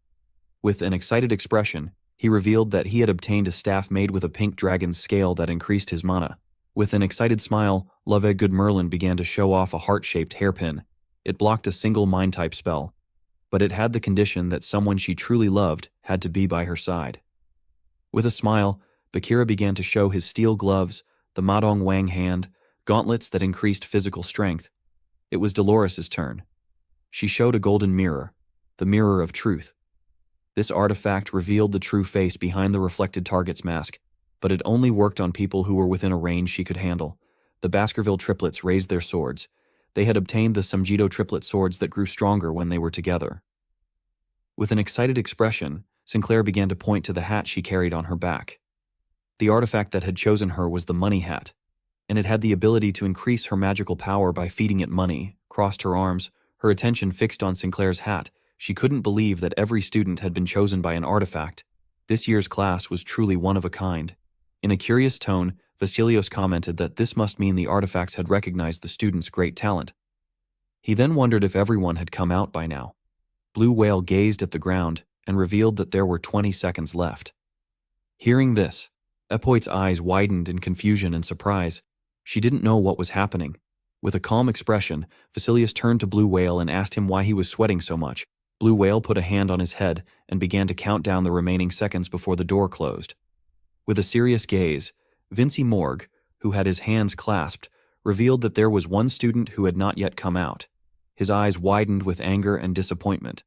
With an excited expression, he revealed that he had obtained a staff made with a pink dragon's scale that increased his mana. With an excited smile, Lovegood Merlin began to show off a heart-shaped hairpin. It blocked a single mind-type spell, but it had the condition that someone she truly loved had to be by her side. With a smile, Bakira began to show his steel gloves, the Madong Wang hand, gauntlets that increased physical strength. It was Dolores' turn. She showed a golden mirror, the mirror of truth. This artifact revealed the true face behind the reflected target's mask, but it only worked on people who were within a range she could handle. The Baskerville triplets raised their swords. They had obtained the Sumjito triplet swords that grew stronger when they were together. With an excited expression, Sinclair began to point to the hat she carried on her back. The artifact that had chosen her was the money hat, and it had the ability to increase her magical power by feeding it money. Crossed her arms, her attention fixed on Sinclair's hat. She couldn't believe that every student had been chosen by an artifact. This year's class was truly one of a kind. In a curious tone, Vasilios commented that this must mean the artifacts had recognized the students' great talent. He then wondered if everyone had come out by now. Blue Whale gazed at the ground and revealed that there were 20 seconds left. Hearing this, Apoit's eyes widened in confusion and surprise. She didn't know what was happening. With a calm expression, Vasilius turned to Blue Whale and asked him why he was sweating so much. Blue Whale put a hand on his head and began to count down the remaining seconds before the door closed. With a serious gaze, Vincey Morgue, who had his hands clasped, revealed that there was one student who had not yet come out. His eyes widened with anger and disappointment.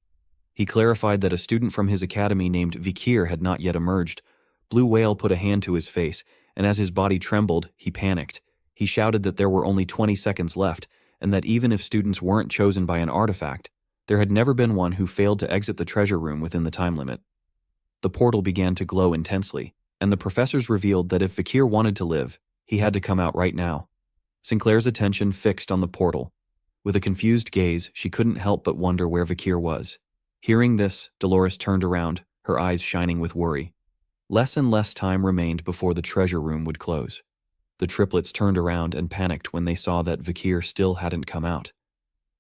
He clarified that a student from his academy named Vikir had not yet emerged. Blue Whale put a hand to his face, and as his body trembled, he panicked. He shouted that there were only 20 seconds left, and that even if students weren't chosen by an artifact, there had never been one who failed to exit the treasure room within the time limit. The portal began to glow intensely, and the professors revealed that if Vikir wanted to live, he had to come out right now. Sinclair's attention fixed on the portal. With a confused gaze, she couldn't help but wonder where Vikir was. Hearing this, Dolores turned around, her eyes shining with worry. Less and less time remained before the treasure room would close. The triplets turned around and panicked when they saw that Vikir still hadn't come out.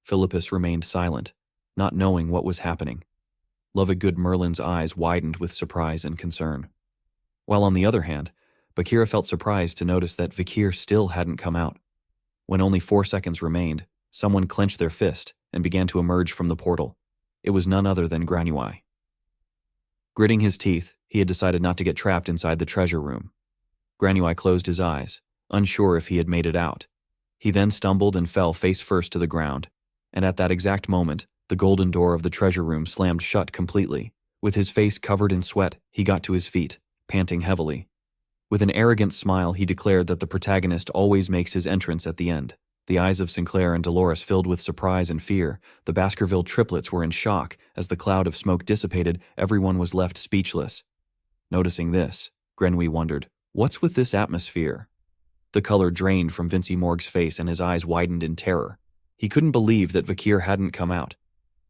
Philippus remained silent, not knowing what was happening. Lovegood Merlin's eyes widened with surprise and concern. While on the other hand, Bakira felt surprised to notice that Vikir still hadn't come out. When only 4 seconds remained, someone clenched their fist and began to emerge from the portal. It was none other than Granui. Gritting his teeth, he had decided not to get trapped inside the treasure room. Granui closed his eyes, unsure if he had made it out. He then stumbled and fell face first to the ground, and at that exact moment, the golden door of the treasure room slammed shut completely. With his face covered in sweat, he got to his feet, panting heavily. With an arrogant smile, he declared that the protagonist always makes his entrance at the end. The eyes of Sinclair and Dolores filled with surprise and fear. The Baskerville triplets were in shock. As the cloud of smoke dissipated, everyone was left speechless. Noticing this, Grenouille wondered, "What's with this atmosphere?" The color drained from Vincey Morgue's face and his eyes widened in terror. He couldn't believe that Vikir hadn't come out.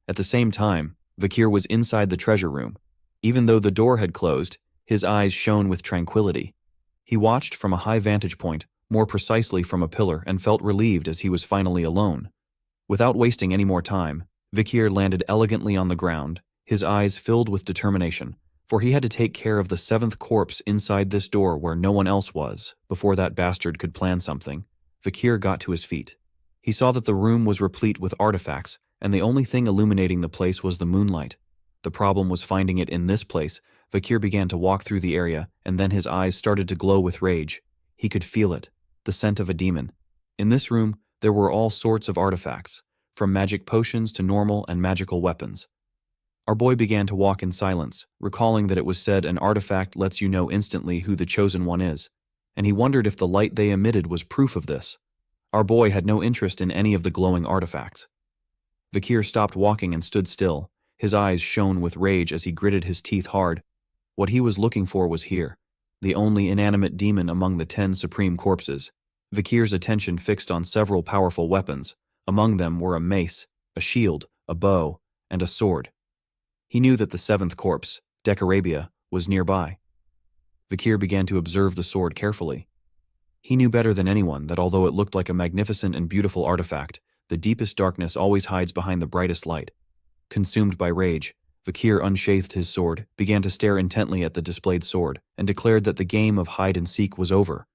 At the same time, Vikir was inside the treasure room. Even though the door had closed, his eyes shone with tranquility. He watched from a high vantage point, more precisely from a pillar, and felt relieved as he was finally alone. Without wasting any more time, Vikir landed elegantly on the ground, his eyes filled with determination, for he had to take care of the 7th corpse inside this door where no one else was. Before that bastard could plan something, Vikir got to his feet. He saw that the room was replete with artifacts, and the only thing illuminating the place was the moonlight. The problem was finding it in this place. Vikir began to walk through the area, and then his eyes started to glow with rage. He could feel it, the scent of a demon. In this room, there were all sorts of artifacts, from magic potions to normal and magical weapons. Our boy began to walk in silence, recalling that it was said an artifact lets you know instantly who the chosen one is, and he wondered if the light they emitted was proof of this. Our boy had no interest in any of the glowing artifacts. Vikir stopped walking and stood still. His eyes shone with rage as he gritted his teeth hard. What he was looking for was here, the only inanimate demon among the 10 supreme corpses. Vikir's attention fixed on several powerful weapons. Among them were a mace, a shield, a bow, and a sword. He knew that the 7th corpse, Decarabia, was nearby. Vikir began to observe the sword carefully. He knew better than anyone that although it looked like a magnificent and beautiful artifact, the deepest darkness always hides behind the brightest light. Consumed by rage, Vikir unsheathed his sword, began to stare intently at the displayed sword, and declared that the game of hide-and-seek was over.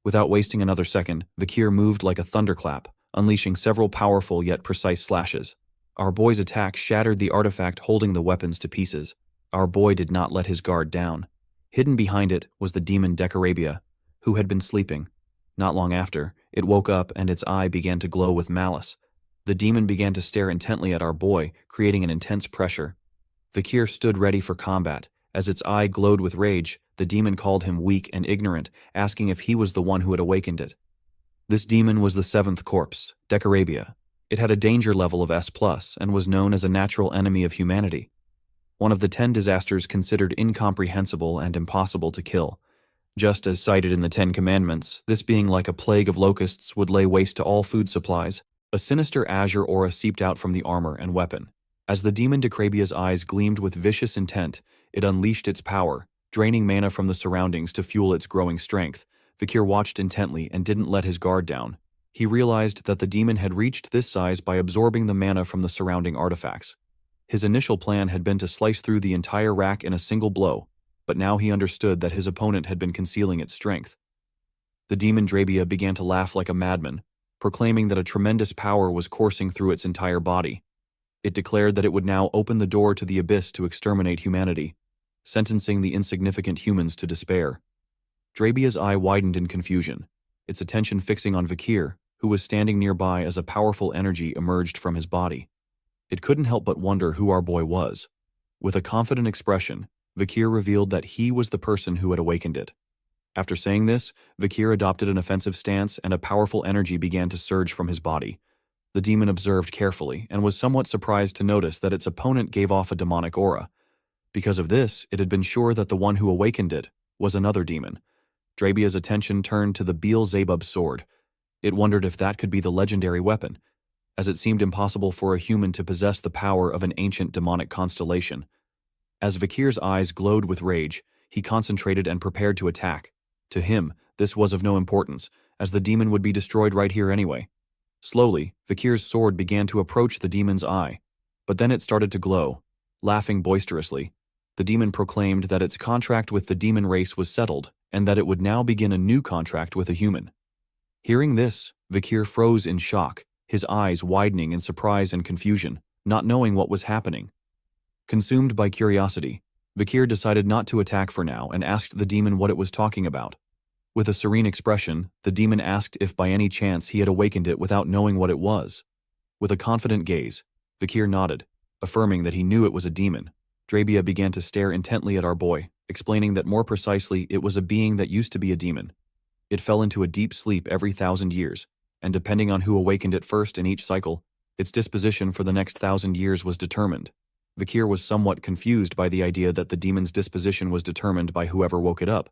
Without wasting another second, Vikir moved like a thunderclap, unleashing several powerful yet precise slashes. Our boy's attack shattered the artifact holding the weapons to pieces. Our boy did not let his guard down. Hidden behind it was the demon Decarabia, who had been sleeping. Not long after, it woke up and its eye began to glow with malice. The demon began to stare intently at our boy, creating an intense pressure. Vikir stood ready for combat. As its eye glowed with rage, the demon called him weak and ignorant, asking if he was the one who had awakened it. This demon was the 7th corpse, Decarabia. It had a danger level of S+, and was known as a natural enemy of humanity. One of the 10 disasters considered incomprehensible and impossible to kill. Just as cited in the 10 Commandments, this being like a plague of locusts would lay waste to all food supplies. A sinister azure aura seeped out from the armor and weapon. As the demon Decrabia's eyes gleamed with vicious intent, it unleashed its power, draining mana from the surroundings to fuel its growing strength. Vikir watched intently and didn't let his guard down. He realized that the demon had reached this size by absorbing the mana from the surrounding artifacts. His initial plan had been to slice through the entire rack in a single blow, but now he understood that his opponent had been concealing its strength. The demon Drabia began to laugh like a madman, proclaiming that a tremendous power was coursing through its entire body. It declared that it would now open the door to the abyss to exterminate humanity, sentencing the insignificant humans to despair. Drabia's eye widened in confusion, its attention fixing on Vakir, who was standing nearby as a powerful energy emerged from his body. It couldn't help but wonder who our boy was. With a confident expression, Vakir revealed that he was the person who had awakened it. After saying this, Vakir adopted an offensive stance and a powerful energy began to surge from his body. The demon observed carefully and was somewhat surprised to notice that its opponent gave off a demonic aura. Because of this, it had been sure that the one who awakened it was another demon. Drabia's attention turned to the Beelzebub sword. It wondered if that could be the legendary weapon, as it seemed impossible for a human to possess the power of an ancient demonic constellation. As Vakir's eyes glowed with rage, he concentrated and prepared to attack. To him, this was of no importance, as the demon would be destroyed right here anyway. Slowly, Vakir's sword began to approach the demon's eye, but then it started to glow. Laughing boisterously, the demon proclaimed that its contract with the demon race was settled and that it would now begin a new contract with a human. Hearing this, Vakir froze in shock, his eyes widening in surprise and confusion, not knowing what was happening. Consumed by curiosity, Vakir decided not to attack for now and asked the demon what it was talking about. With a serene expression, the demon asked if by any chance he had awakened it without knowing what it was. With a confident gaze, Vakir nodded, affirming that he knew it was a demon. Drabia began to stare intently at our boy, explaining that more precisely it was a being that used to be a demon. It fell into a deep sleep every 1,000 years, and depending on who awakened it first in each cycle, its disposition for the next 1,000 years was determined. Vakir was somewhat confused by the idea that the demon's disposition was determined by whoever woke it up.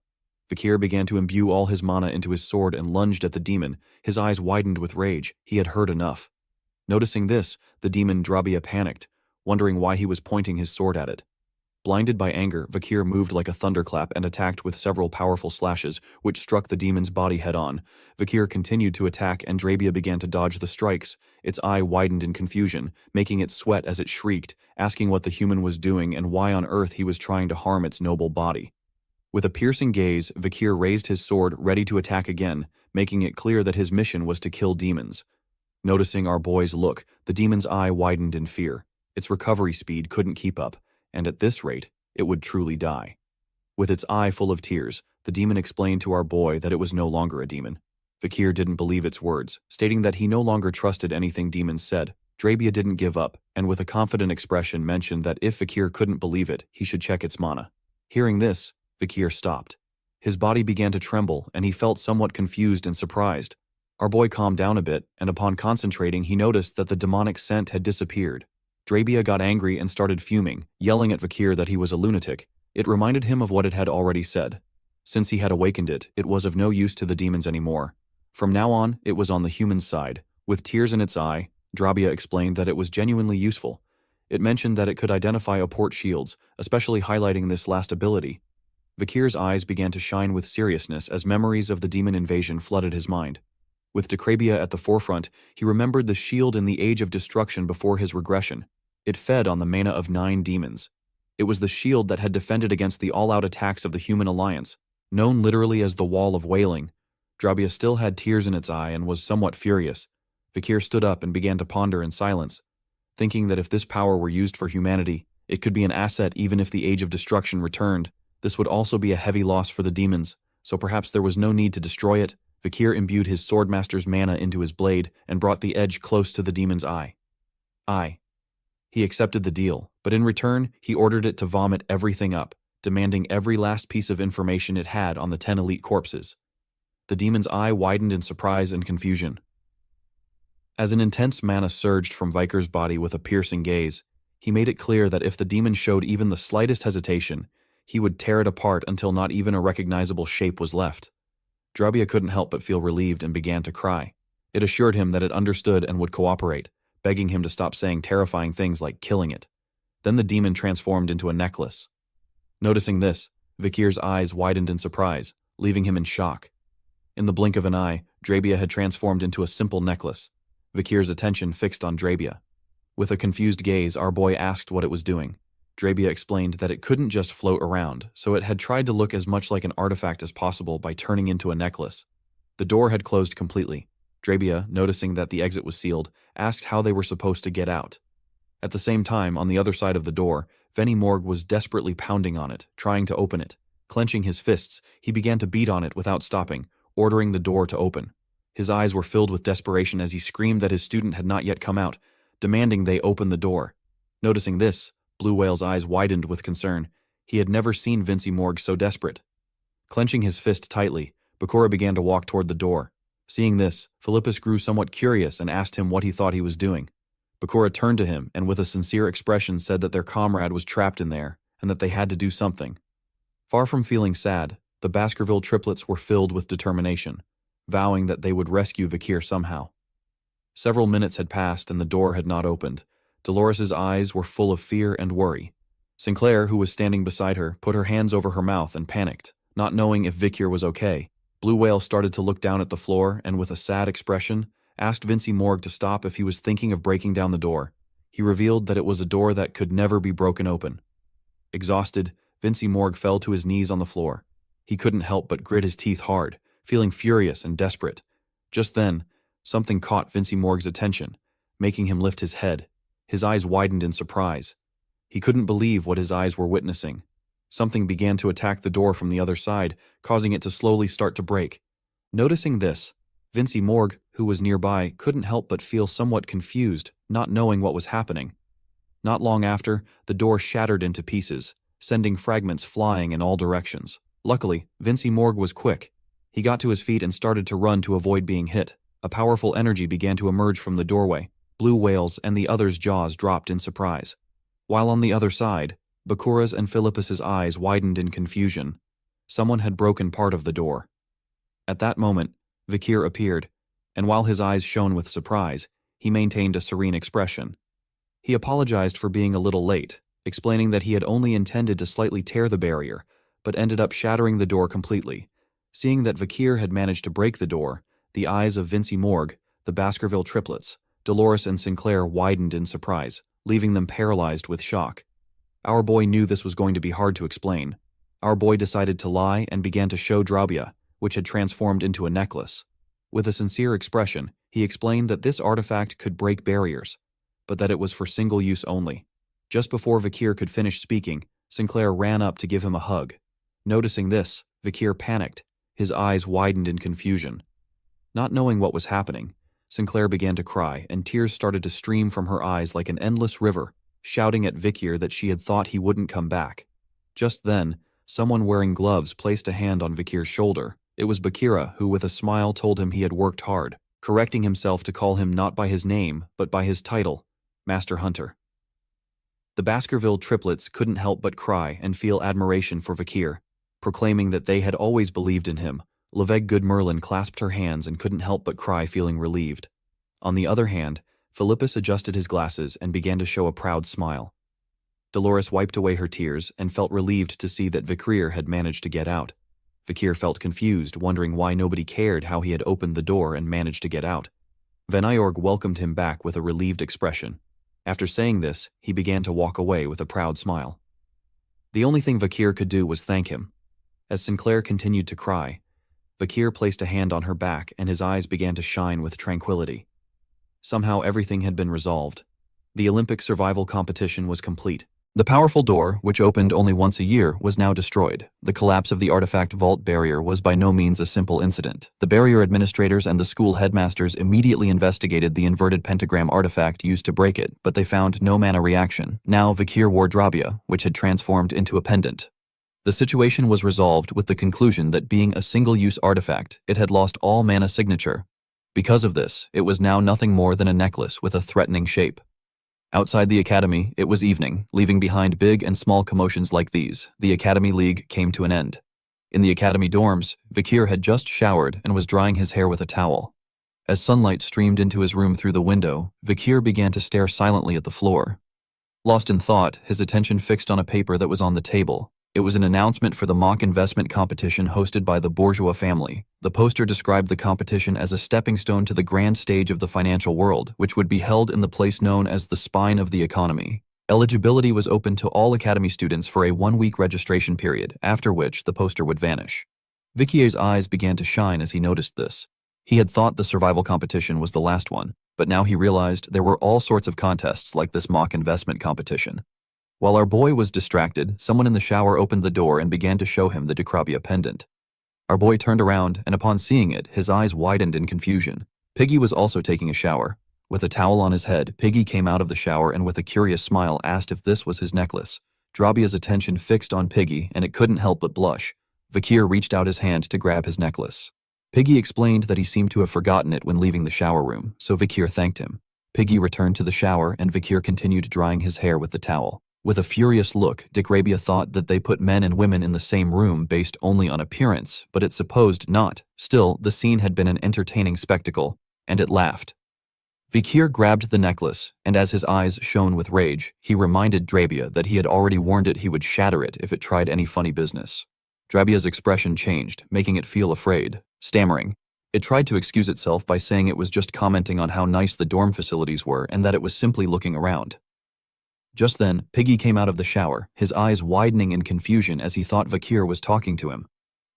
Vakir began to imbue all his mana into his sword and lunged at the demon, his eyes widened with rage. He had heard enough. Noticing this, the demon Drabia panicked, wondering why he was pointing his sword at it. Blinded by anger, Vakir moved like a thunderclap and attacked with several powerful slashes, which struck the demon's body head-on. Vakir continued to attack and Drabia began to dodge the strikes. Its eye widened in confusion, making it sweat as it shrieked, asking what the human was doing and why on earth he was trying to harm its noble body. With a piercing gaze, Vakir raised his sword, ready to attack again, making it clear that his mission was to kill demons. Noticing our boy's look, the demon's eye widened in fear. Its recovery speed couldn't keep up, and at this rate, it would truly die. With its eye full of tears, the demon explained to our boy that it was no longer a demon. Vakir didn't believe its words, stating that he no longer trusted anything demons said. Drabia didn't give up, and with a confident expression mentioned that if Vakir couldn't believe it, he should check its mana. Hearing this, Vakir stopped. His body began to tremble, and he felt somewhat confused and surprised. Our boy calmed down a bit, and upon concentrating, he noticed that the demonic scent had disappeared. Drabia got angry and started fuming, yelling at Vakir that he was a lunatic. It reminded him of what it had already said. Since he had awakened it, it was of no use to the demons anymore. From now on, it was on the human side. With tears in its eye, Drabia explained that it was genuinely useful. It mentioned that it could identify apport shields, especially highlighting this last ability. Vakir's eyes began to shine with seriousness as memories of the demon invasion flooded his mind. With Drabia at the forefront, he remembered the shield in the Age of Destruction before his regression. It fed on the mana of 9 demons. It was the shield that had defended against the all-out attacks of the human alliance, known literally as the Wall of Wailing. Drabia still had tears in its eye and was somewhat furious. Vakir stood up and began to ponder in silence, thinking that if this power were used for humanity, it could be an asset even if the Age of Destruction returned. This would also be a heavy loss for the demons, so perhaps there was no need to destroy it. Vakir imbued his swordmaster's mana into his blade and brought the edge close to the demon's eye. He accepted the deal, but in return, he ordered it to vomit everything up, demanding every last piece of information it had on the 10 elite corpses. The demon's eye widened in surprise and confusion. As an intense mana surged from Vikir's body with a piercing gaze, he made it clear that if the demon showed even the slightest hesitation, he would tear it apart until not even a recognizable shape was left. Drabia couldn't help but feel relieved and began to cry. It assured him that it understood and would cooperate, begging him to stop saying terrifying things like killing it. Then the demon transformed into a necklace. Noticing this, Vakir's eyes widened in surprise, leaving him in shock. In the blink of an eye, Drabia had transformed into a simple necklace. Vakir's attention fixed on Drabia. With a confused gaze, our boy asked what it was doing. Drabia explained that it couldn't just float around, so it had tried to look as much like an artifact as possible by turning into a necklace. The door had closed completely. Drabia, noticing that the exit was sealed, asked how they were supposed to get out. At the same time, on the other side of the door, Veni Morg was desperately pounding on it, trying to open it. Clenching his fists, he began to beat on it without stopping, ordering the door to open. His eyes were filled with desperation as he screamed that his student had not yet come out, demanding they open the door. Noticing this, Blue Whale's eyes widened with concern. He had never seen Vinci Morg so desperate. Clenching his fist tightly, Bakura began to walk toward the door. Seeing this, Philippus grew somewhat curious and asked him what he thought he was doing. Bakura turned to him and with a sincere expression said that their comrade was trapped in there and that they had to do something. Far from feeling sad, the Baskerville triplets were filled with determination, vowing that they would rescue Vikir somehow. Several minutes had passed and the door had not opened. Dolores's eyes were full of fear and worry. Sinclair, who was standing beside her, put her hands over her mouth and panicked, not knowing if Vikir was okay. Blue Whale started to look down at the floor and with a sad expression, asked Vinci Morg to stop if he was thinking of breaking down the door. He revealed that it was a door that could never be broken open. Exhausted, Vinci Morg fell to his knees on the floor. He couldn't help but grit his teeth hard, feeling furious and desperate. Just then, something caught Vinci Morg's attention, making him lift his head. His eyes widened in surprise. He couldn't believe what his eyes were witnessing. Something began to attack the door from the other side, causing it to slowly start to break. Noticing this, Vinci Morg, who was nearby, couldn't help but feel somewhat confused, not knowing what was happening. Not long after, the door shattered into pieces, sending fragments flying in all directions. Luckily, Vinci Morg was quick. He got to his feet and started to run to avoid being hit. A powerful energy began to emerge from the doorway. Blue Whale's and the others' jaws dropped in surprise. While on the other side, Bakura's and Philippus's eyes widened in confusion. Someone had broken part of the door. At that moment, Vikir appeared, and while his eyes shone with surprise, he maintained a serene expression. He apologized for being a little late, explaining that he had only intended to slightly tear the barrier, but ended up shattering the door completely. Seeing that Vikir had managed to break the door, the eyes of Vinci Morg, the Baskerville triplets, Dolores and Sinclair widened in surprise, leaving them paralyzed with shock. Our boy knew this was going to be hard to explain. Our boy decided to lie and began to show Drabia, which had transformed into a necklace. With a sincere expression, he explained that this artifact could break barriers, but that it was for single use only. Just before Vikir could finish speaking, Sinclair ran up to give him a hug. Noticing this, Vikir panicked. His eyes widened in confusion. Not knowing what was happening, Sinclair began to cry, and tears started to stream from her eyes like an endless river, shouting at Vikir that she had thought he wouldn't come back. Just then, someone wearing gloves placed a hand on Vikir's shoulder. It was Bakira, who with a smile told him he had worked hard, correcting himself to call him not by his name, but by his title, Master Hunter. The Baskerville triplets couldn't help but cry and feel admiration for Vikir, proclaiming that they had always believed in him. Leveg Good Merlin clasped her hands and couldn't help but cry, feeling relieved. On the other hand, Philippus adjusted his glasses and began to show a proud smile. Dolores wiped away her tears and felt relieved to see that Vikir had managed to get out. Vikir felt confused, wondering why nobody cared how he had opened the door and managed to get out. Veniorg welcomed him back with a relieved expression. After saying this, he began to walk away with a proud smile. The only thing Vikir could do was thank him. As Sinclair continued to cry, Vikir placed a hand on her back and his eyes began to shine with tranquility. Somehow everything had been resolved. The Olympic survival competition was complete. The powerful door, which opened only once a year, was now destroyed. The collapse of the artifact vault barrier was by no means a simple incident. The barrier administrators and the school headmasters immediately investigated the inverted pentagram artifact used to break it, but they found no mana reaction. Now Vikir wore Drabia, which had transformed into a pendant. The situation was resolved with the conclusion that being a single-use artifact, it had lost all mana signature. Because of this, it was now nothing more than a necklace with a threatening shape. Outside the academy, it was evening, leaving behind big and small commotions like these. The Academy League came to an end. In the academy dorms, Vikir had just showered and was drying his hair with a towel. As sunlight streamed into his room through the window, Vikir began to stare silently at the floor. Lost in thought, his attention fixed on a paper that was on the table. It was an announcement for the mock investment competition hosted by the Bourgeois family. The poster described the competition as a stepping stone to the grand stage of the financial world, which would be held in the place known as the spine of the economy. Eligibility was open to all academy students for a 1-week registration period, after which the poster would vanish. Vicier's eyes began to shine as he noticed this. He had thought the survival competition was the last one, but now he realized there were all sorts of contests like this mock investment competition. While our boy was distracted, someone in the shower opened the door and began to show him the Decrabia pendant. Our boy turned around, and upon seeing it, his eyes widened in confusion. Piggy was also taking a shower. With a towel on his head, Piggy came out of the shower and with a curious smile asked if this was his necklace. Drabia's attention fixed on Piggy, and it couldn't help but blush. Vikier reached out his hand to grab his necklace. Piggy explained that he seemed to have forgotten it when leaving the shower room, so Vikier thanked him. Piggy returned to the shower, and Vikier continued drying his hair with the towel. With a furious look, Decrabia thought that they put men and women in the same room based only on appearance, but it supposed not. Still, the scene had been an entertaining spectacle, and it laughed. Vikier grabbed the necklace, and as his eyes shone with rage, he reminded Drabia that he had already warned it he would shatter it if it tried any funny business. Drabia's expression changed, making it feel afraid. Stammering, it tried to excuse itself by saying it was just commenting on how nice the dorm facilities were and that it was simply looking around. Just then, Piggy came out of the shower, his eyes widening in confusion as he thought Vikier was talking to him.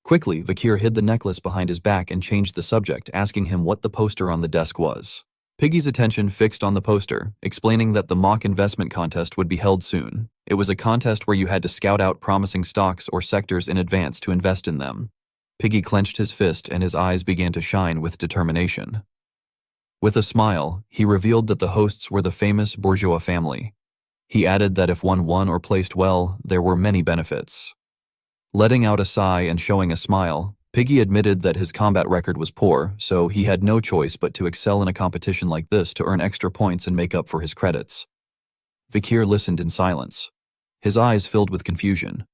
Quickly, Vikier hid the necklace behind his back and changed the subject, asking him what the poster on the desk was. Piggy's attention fixed on the poster, explaining that the mock investment contest would be held soon. It was a contest where you had to scout out promising stocks or sectors in advance to invest in them. Piggy clenched his fist and his eyes began to shine with determination. With a smile, he revealed that the hosts were the famous bourgeois family. He added that if one won or placed well, there were many benefits. Letting out a sigh and showing a smile, Piggy admitted that his combat record was poor, so he had no choice but to excel in a competition like this to earn extra points and make up for his credits. Vikier listened in silence. His eyes filled with confusion.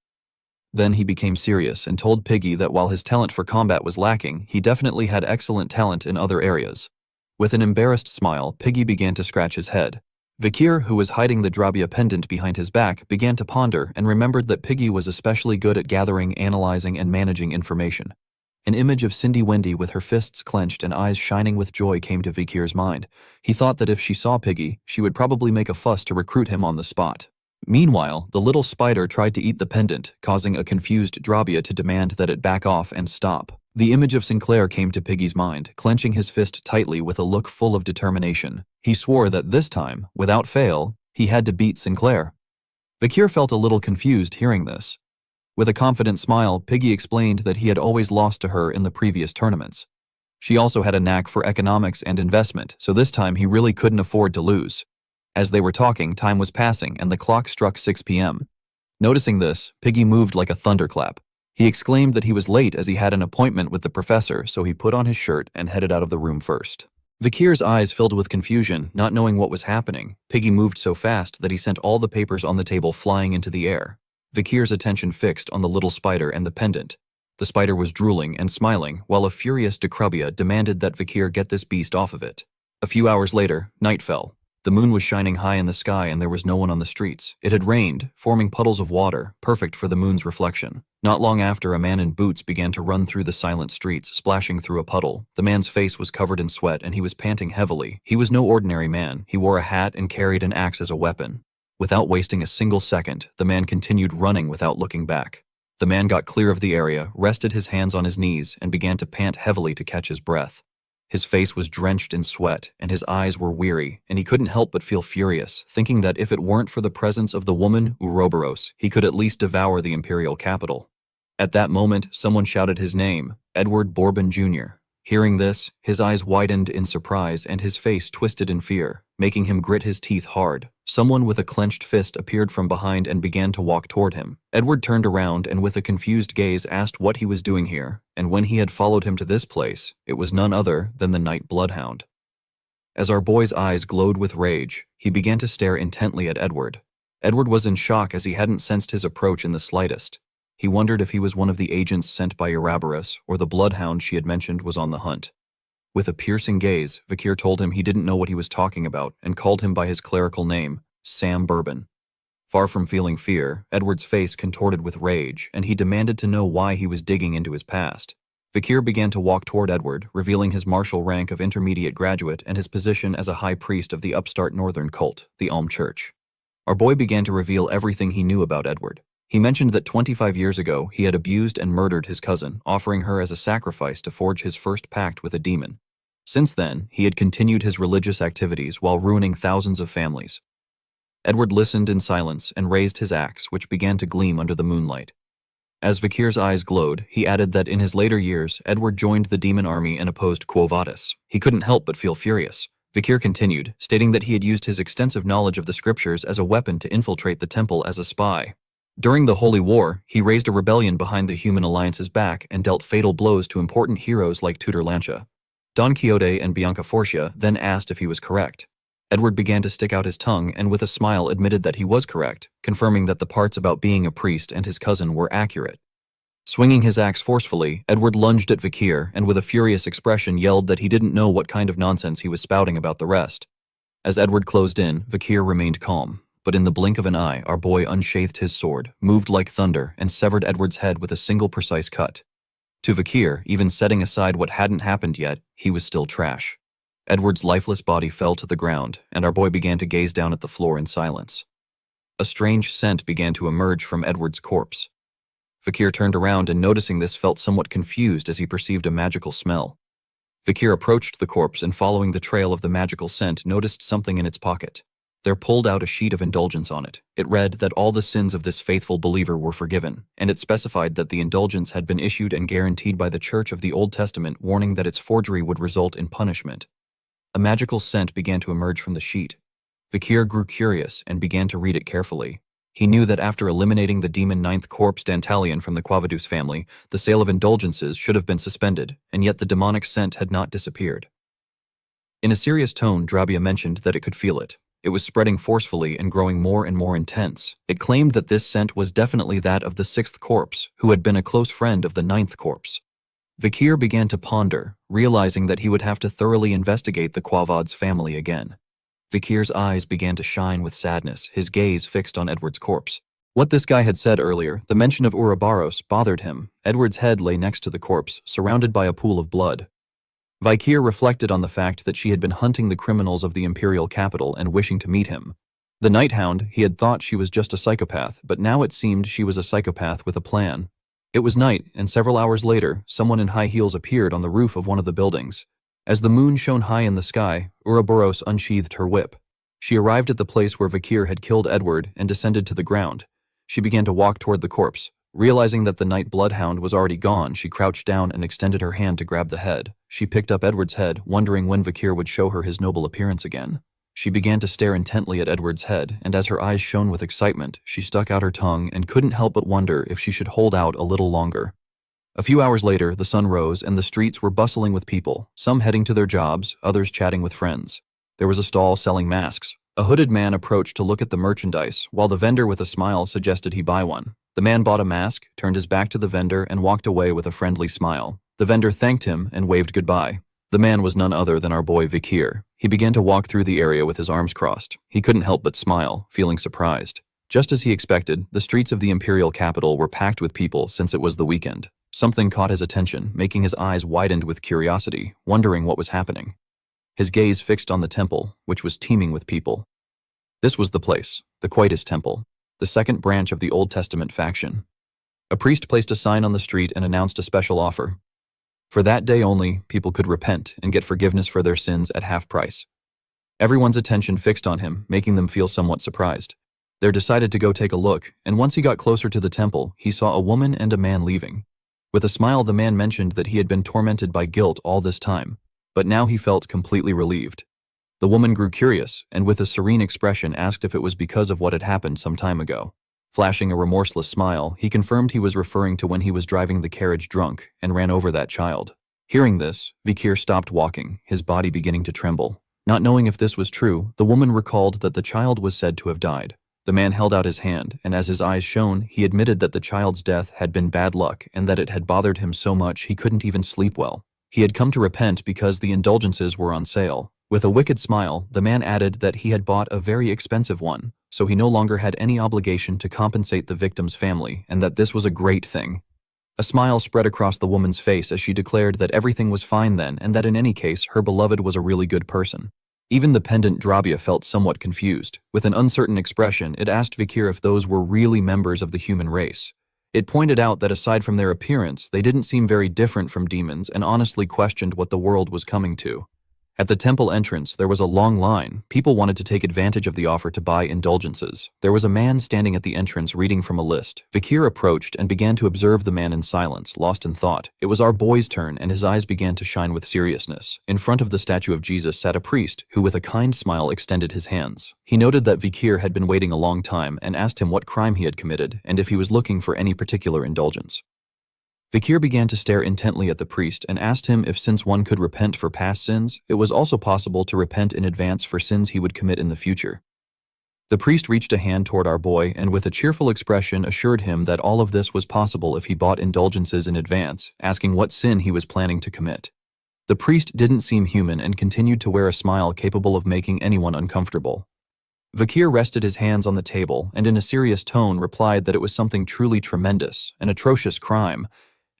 Then he became serious and told Piggy that while his talent for combat was lacking, he definitely had excellent talent in other areas. With an embarrassed smile, Piggy began to scratch his head. Vikier, who was hiding the Drabia pendant behind his back, began to ponder and remembered that Piggy was especially good at gathering, analyzing, and managing information. An image of Cindy Wendy with her fists clenched and eyes shining with joy came to Vikir's mind. He thought that if she saw Piggy, she would probably make a fuss to recruit him on the spot. Meanwhile, the little spider tried to eat the pendant, causing a confused Drabia to demand that it back off and stop. The image of Sinclair came to Piggy's mind, clenching his fist tightly with a look full of determination. He swore that this time, without fail, he had to beat Sinclair. Vikir felt a little confused hearing this. With a confident smile, Piggy explained that he had always lost to her in the previous tournaments. She also had a knack for economics and investment, so this time he really couldn't afford to lose. As they were talking, time was passing and the clock struck 6 p.m. Noticing this, Piggy moved like a thunderclap. He exclaimed that he was late as he had an appointment with the professor, so he put on his shirt and headed out of the room first. Vikir's eyes filled with confusion, not knowing what was happening. Piggy moved so fast that he sent all the papers on the table flying into the air. Vikir's attention fixed on the little spider and the pendant. The spider was drooling and smiling, while a furious Decrabia demanded that Vikir get this beast off of it. A few hours later, night fell. The moon was shining high in the sky and there was no one on the streets. It had rained, forming puddles of water, perfect for the moon's reflection. Not long after, a man in boots began to run through the silent streets, splashing through a puddle. The man's face was covered in sweat and he was panting heavily. He was no ordinary man. He wore a hat and carried an axe as a weapon. Without wasting a single second, the man continued running without looking back. The man got clear of the area, rested his hands on his knees, and began to pant heavily to catch his breath. His face was drenched in sweat, and his eyes were weary, and he couldn't help but feel furious, thinking that if it weren't for the presence of the woman, Ouroboros, he could at least devour the imperial capital. At that moment, someone shouted his name, Edward Bourbon Jr. Hearing this, his eyes widened in surprise and his face twisted in fear, making him grit his teeth hard. Someone with a clenched fist appeared from behind and began to walk toward him. Edward turned around and with a confused gaze asked what he was doing here, and when he had followed him to this place, it was none other than the Night Bloodhound. As our boy's eyes glowed with rage, he began to stare intently at Edward. Edward was in shock as he hadn't sensed his approach in the slightest. He wondered if he was one of the agents sent by Ouroboros or the bloodhound she had mentioned was on the hunt. With a piercing gaze, Vikir told him he didn't know what he was talking about and called him by his clerical name, Sam Bourbon. Far from feeling fear, Edward's face contorted with rage, and he demanded to know why he was digging into his past. Vikir began to walk toward Edward, revealing his martial rank of intermediate graduate and his position as a high priest of the upstart northern cult, the Alm Church. Our boy began to reveal everything he knew about Edward. He mentioned that 25 years ago he had abused and murdered his cousin, offering her as a sacrifice to forge his first pact with a demon. Since then, he had continued his religious activities while ruining thousands of families. Edward listened in silence and raised his axe, which began to gleam under the moonlight. As Vikir's eyes glowed, he added that in his later years, Edward joined the demon army and opposed Quo Vadis. He couldn't help but feel furious. Vikir continued, stating that he had used his extensive knowledge of the scriptures as a weapon to infiltrate the temple as a spy. During the Holy War, he raised a rebellion behind the Human Alliance's back and dealt fatal blows to important heroes like Tutor Lancia. Don Quixote and Bianca Forcia then asked if he was correct. Edward began to stick out his tongue and with a smile admitted that he was correct, confirming that the parts about being a priest and his cousin were accurate. Swinging his axe forcefully, Edward lunged at Vikir and with a furious expression yelled that he didn't know what kind of nonsense he was spouting about the rest. As Edward closed in, Vikir remained calm, but in the blink of an eye, our boy unsheathed his sword, moved like thunder, and severed Edward's head with a single precise cut. To Vikir, even setting aside what hadn't happened yet, he was still trash. Edward's lifeless body fell to the ground, and our boy began to gaze down at the floor in silence. A strange scent began to emerge from Edward's corpse. Vikir turned around and noticing this felt somewhat confused as he perceived a magical smell. Vikir approached the corpse and following the trail of the magical scent noticed something in its pocket. There pulled out a sheet of indulgence on it. It read that all the sins of this faithful believer were forgiven, and it specified that the indulgence had been issued and guaranteed by the Church of the Old Testament, warning that its forgery would result in punishment. A magical scent began to emerge from the sheet. Vikir grew curious and began to read it carefully. He knew that after eliminating the demon ninth corpse Dantalion from the Quavadus family, the sale of indulgences should have been suspended, and yet the demonic scent had not disappeared. In a serious tone, Drabia mentioned that it could feel it. It was spreading forcefully and growing more and more intense. It claimed that this scent was definitely that of the sixth corpse, who had been a close friend of the ninth corpse. Vikir began to ponder, realizing that he would have to thoroughly investigate the Quavads family again. Vikir's eyes began to shine with sadness, his gaze fixed on Edward's corpse. What this guy had said earlier, the mention of Ouroboros, bothered him. Edward's head lay next to the corpse, surrounded by a pool of blood. Vikir reflected on the fact that she had been hunting the criminals of the imperial capital and wishing to meet him. The Night Hound, he had thought she was just a psychopath, but now it seemed she was a psychopath with a plan. It was night, and several hours later, someone in high heels appeared on the roof of one of the buildings. As the moon shone high in the sky, Ouroboros unsheathed her whip. She arrived at the place where Vikir had killed Edward and descended to the ground. She began to walk toward the corpse. Realizing that the night bloodhound was already gone, she crouched down and extended her hand to grab the head. She picked up Edward's head, wondering when Vikir would show her his noble appearance again. She began to stare intently at Edward's head, and as her eyes shone with excitement, she stuck out her tongue and couldn't help but wonder if she should hold out a little longer. A few hours later, the sun rose and the streets were bustling with people, some heading to their jobs, others chatting with friends. There was a stall selling masks. A hooded man approached to look at the merchandise, while the vendor with a smile suggested he buy one. The man bought a mask, turned his back to the vendor, and walked away with a friendly smile. The vendor thanked him and waved goodbye. The man was none other than our boy Vikir. He began to walk through the area with his arms crossed. He couldn't help but smile, feeling surprised. Just as he expected, the streets of the imperial capital were packed with people since it was the weekend. Something caught his attention, making his eyes widened with curiosity, wondering what was happening. His gaze fixed on the temple, which was teeming with people. This was the place, the Quietus Temple, the second branch of the Old Testament faction. A priest placed a sign on the street and announced a special offer. For that day only, people could repent and get forgiveness for their sins at half price. Everyone's attention fixed on him, making them feel somewhat surprised. They decided to go take a look, and once he got closer to the temple, he saw a woman and a man leaving. With a smile, the man mentioned that he had been tormented by guilt all this time, but now he felt completely relieved. The woman grew curious, and with a serene expression asked if it was because of what had happened some time ago. Flashing a remorseless smile, he confirmed he was referring to when he was driving the carriage drunk and ran over that child. Hearing this, Vikir stopped walking, his body beginning to tremble. Not knowing if this was true, the woman recalled that the child was said to have died. The man held out his hand, and as his eyes shone, he admitted that the child's death had been bad luck and that it had bothered him so much he couldn't even sleep well. He had come to repent because the indulgences were on sale. With a wicked smile, the man added that he had bought a very expensive one, so he no longer had any obligation to compensate the victim's family, and that this was a great thing. A smile spread across the woman's face as she declared that everything was fine then and that in any case, her beloved was a really good person. Even the pendant Drabia felt somewhat confused. With an uncertain expression, it asked Vikir if those were really members of the human race. It pointed out that aside from their appearance, they didn't seem very different from demons and honestly questioned what the world was coming to. At the temple entrance, there was a long line. People wanted to take advantage of the offer to buy indulgences. There was a man standing at the entrance reading from a list. Vikir approached and began to observe the man in silence, lost in thought. It was our boy's turn, and his eyes began to shine with seriousness. In front of the statue of Jesus sat a priest, who with a kind smile extended his hands. He noted that Vikir had been waiting a long time and asked him what crime he had committed and if he was looking for any particular indulgence. Vikir began to stare intently at the priest and asked him if, since one could repent for past sins, it was also possible to repent in advance for sins he would commit in the future. The priest reached a hand toward our boy and with a cheerful expression assured him that all of this was possible if he bought indulgences in advance, asking what sin he was planning to commit. The priest didn't seem human and continued to wear a smile capable of making anyone uncomfortable. Vikir rested his hands on the table and in a serious tone replied that it was something truly tremendous, an atrocious crime.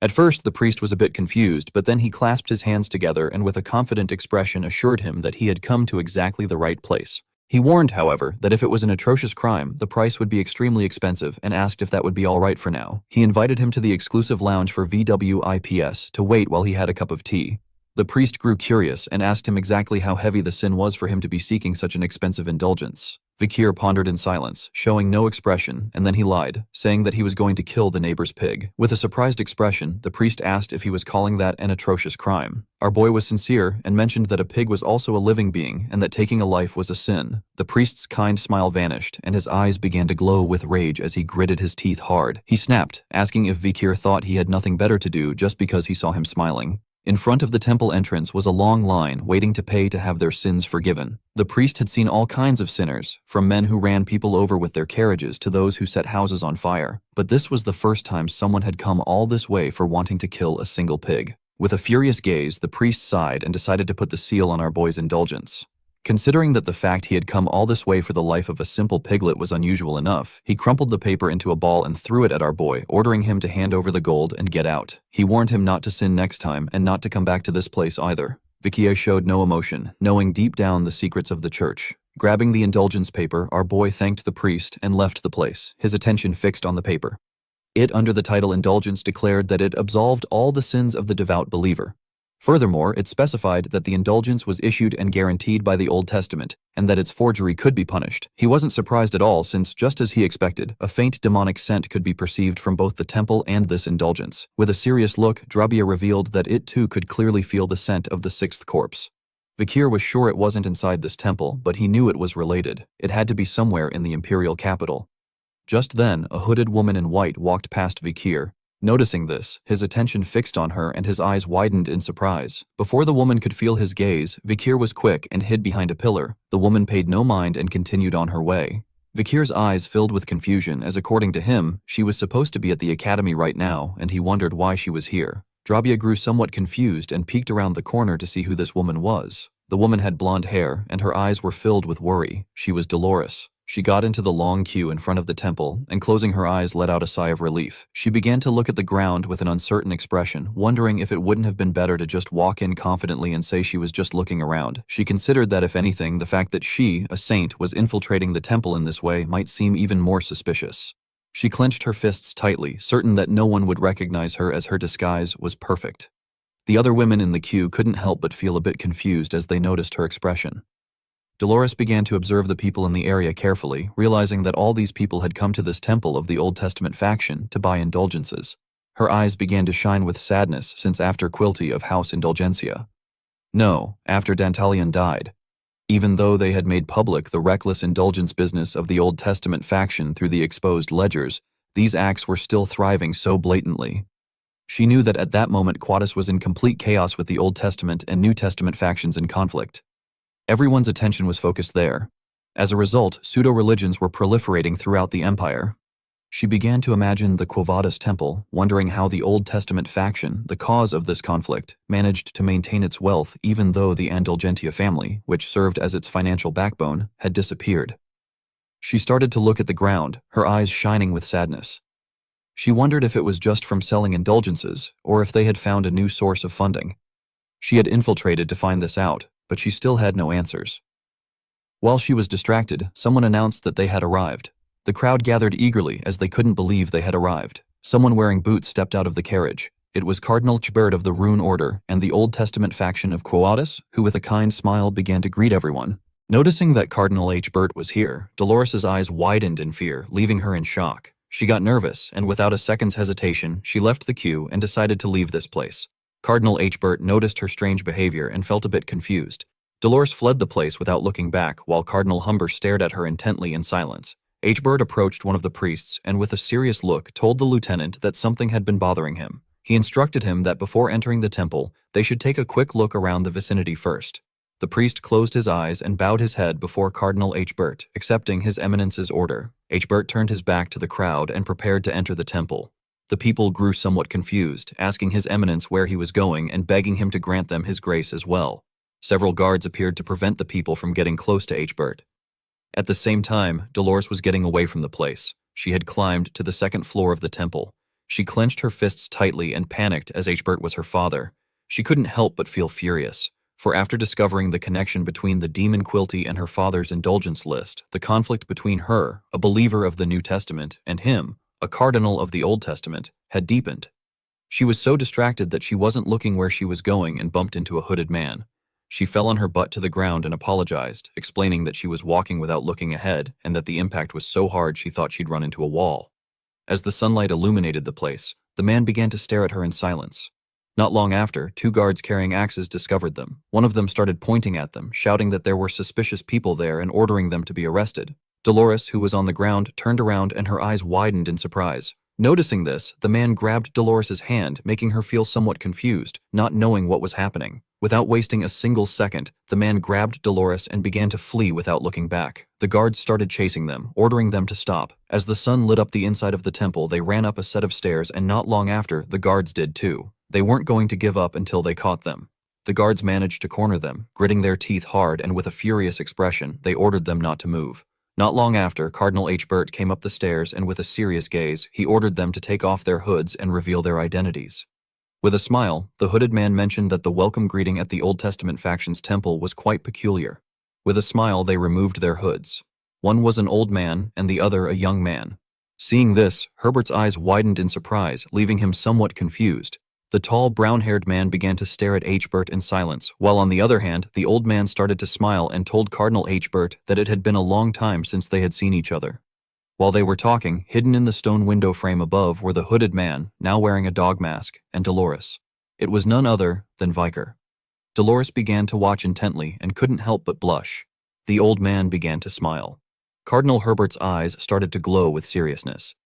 At first, the priest was a bit confused, but then he clasped his hands together and with a confident expression assured him that he had come to exactly the right place. He warned, however, that if it was an atrocious crime, the price would be extremely expensive and asked if that would be all right for now. He invited him to the exclusive lounge for VWIPs to wait while he had a cup of tea. The priest grew curious and asked him exactly how heavy the sin was for him to be seeking such an expensive indulgence. Vikir pondered in silence, showing no expression, and then he lied, saying that he was going to kill the neighbor's pig. With a surprised expression, the priest asked if he was calling that an atrocious crime. Our boy was sincere and mentioned that a pig was also a living being and that taking a life was a sin. The priest's kind smile vanished, and his eyes began to glow with rage as he gritted his teeth hard. He snapped, asking if Vikir thought he had nothing better to do just because he saw him smiling. In front of the temple entrance was a long line waiting to pay to have their sins forgiven. The priest had seen all kinds of sinners, from men who ran people over with their carriages to those who set houses on fire. But this was the first time someone had come all this way for wanting to kill a single pig. With a furious gaze, the priest sighed and decided to put the seal on our boy's indulgence. Considering that the fact he had come all this way for the life of a simple piglet was unusual enough, he crumpled the paper into a ball and threw it at our boy, ordering him to hand over the gold and get out. He warned him not to sin next time and not to come back to this place either. Vikir showed no emotion, knowing deep down the secrets of the church. Grabbing the indulgence paper, our boy thanked the priest and left the place, his attention fixed on the paper. It, under the title Indulgence, declared that it absolved all the sins of the devout believer. Furthermore, it specified that the indulgence was issued and guaranteed by the Old Testament, and that its forgery could be punished. He wasn't surprised at all since, just as he expected, a faint demonic scent could be perceived from both the temple and this indulgence. With a serious look, Drabia revealed that it too could clearly feel the scent of the sixth corpse. Vikir was sure it wasn't inside this temple, but he knew it was related. It had to be somewhere in the imperial capital. Just then, a hooded woman in white walked past Vikir. Noticing this, his attention fixed on her and his eyes widened in surprise. Before the woman could feel his gaze, Vikir was quick and hid behind a pillar. The woman paid no mind and continued on her way. Vikir's eyes filled with confusion as, according to him, she was supposed to be at the academy right now and he wondered why she was here. Drabia grew somewhat confused and peeked around the corner to see who this woman was. The woman had blonde hair and her eyes were filled with worry. She was Dolores. She got into the long queue in front of the temple and, closing her eyes, let out a sigh of relief. She began to look at the ground with an uncertain expression, wondering if it wouldn't have been better to just walk in confidently and say she was just looking around. She considered that, if anything, the fact that she, a saint, was infiltrating the temple in this way might seem even more suspicious. She clenched her fists tightly, certain that no one would recognize her as her disguise was perfect. The other women in the queue couldn't help but feel a bit confused as they noticed her expression. Dolores began to observe the people in the area carefully, realizing that all these people had come to this temple of the Old Testament faction to buy indulgences. Her eyes began to shine with sadness since after Quilty of House Indulgencia. No, after Dantalion died. Even though they had made public the reckless indulgence business of the Old Testament faction through the exposed ledgers, these acts were still thriving so blatantly. She knew that at that moment Quaddus was in complete chaos with the Old Testament and New Testament factions in conflict. Everyone's attention was focused there. As a result, pseudo-religions were proliferating throughout the empire. She began to imagine the Quo Vadis temple, wondering how the Old Testament faction, the cause of this conflict, managed to maintain its wealth even though the Indulgentia family, which served as its financial backbone, had disappeared. She started to look at the ground, her eyes shining with sadness. She wondered if it was just from selling indulgences, or if they had found a new source of funding. She had infiltrated to find this out, but she still had no answers. While she was distracted, someone announced that they had arrived. The crowd gathered eagerly as they couldn't believe they had arrived. Someone wearing boots stepped out of the carriage. It was Cardinal Chbert of the Rune Order and the Old Testament faction of Quoadis, who with a kind smile began to greet everyone. Noticing that Cardinal Chbert was here, Dolores's eyes widened in fear, leaving her in shock. She got nervous, and without a second's hesitation, she left the queue and decided to leave this place. Cardinal Chbert noticed her strange behavior and felt a bit confused. Dolores fled the place without looking back, while Cardinal Humber stared at her intently in silence. Chbert approached one of the priests and with a serious look told the lieutenant that something had been bothering him. He instructed him that before entering the temple, they should take a quick look around the vicinity first. The priest closed his eyes and bowed his head before Cardinal Chbert, accepting His Eminence's order. Chbert turned his back to the crowd and prepared to enter the temple. The people grew somewhat confused, asking His Eminence where he was going and begging him to grant them his grace as well. Several guards appeared to prevent the people from getting close to Chbert. At the same time, Dolores was getting away from the place. She had climbed to the second floor of the temple. She clenched her fists tightly and panicked as Chbert was her father. She couldn't help but feel furious, for after discovering the connection between the demon Quilty and her father's indulgence list, the conflict between her, a believer of the New Testament, and him, a cardinal of the Old Testament, had deepened. She was so distracted that she wasn't looking where she was going and bumped into a hooded man. She fell on her butt to the ground and apologized, explaining that she was walking without looking ahead and that the impact was so hard she thought she'd run into a wall. As the sunlight illuminated the place, the man began to stare at her in silence. Not long after, two guards carrying axes discovered them. One of them started pointing at them, shouting that there were suspicious people there and ordering them to be arrested. Dolores, who was on the ground, turned around and her eyes widened in surprise. Noticing this, the man grabbed Dolores's hand, making her feel somewhat confused, not knowing what was happening. Without wasting a single second, the man grabbed Dolores and began to flee without looking back. The guards started chasing them, ordering them to stop. As the sun lit up the inside of the temple, they ran up a set of stairs, and not long after, the guards did too. They weren't going to give up until they caught them. The guards managed to corner them, gritting their teeth hard, and with a furious expression, they ordered them not to move. Not long after, Cardinal Chbert came up the stairs, and with a serious gaze, he ordered them to take off their hoods and reveal their identities. With a smile, the hooded man mentioned that the welcome greeting at the Old Testament faction's temple was quite peculiar. With a smile, they removed their hoods. One was an old man, and the other a young man. Seeing this, Herbert's eyes widened in surprise, leaving him somewhat confused. The tall, brown-haired man began to stare at Chbert in silence, while on the other hand, the old man started to smile and told Cardinal Chbert that it had been a long time since they had seen each other. While they were talking, hidden in the stone window frame above were the hooded man, now wearing a dog mask, and Dolores. It was none other than Viker. Dolores began to watch intently and couldn't help but blush. The old man began to smile. Cardinal Herbert's eyes started to glow with seriousness.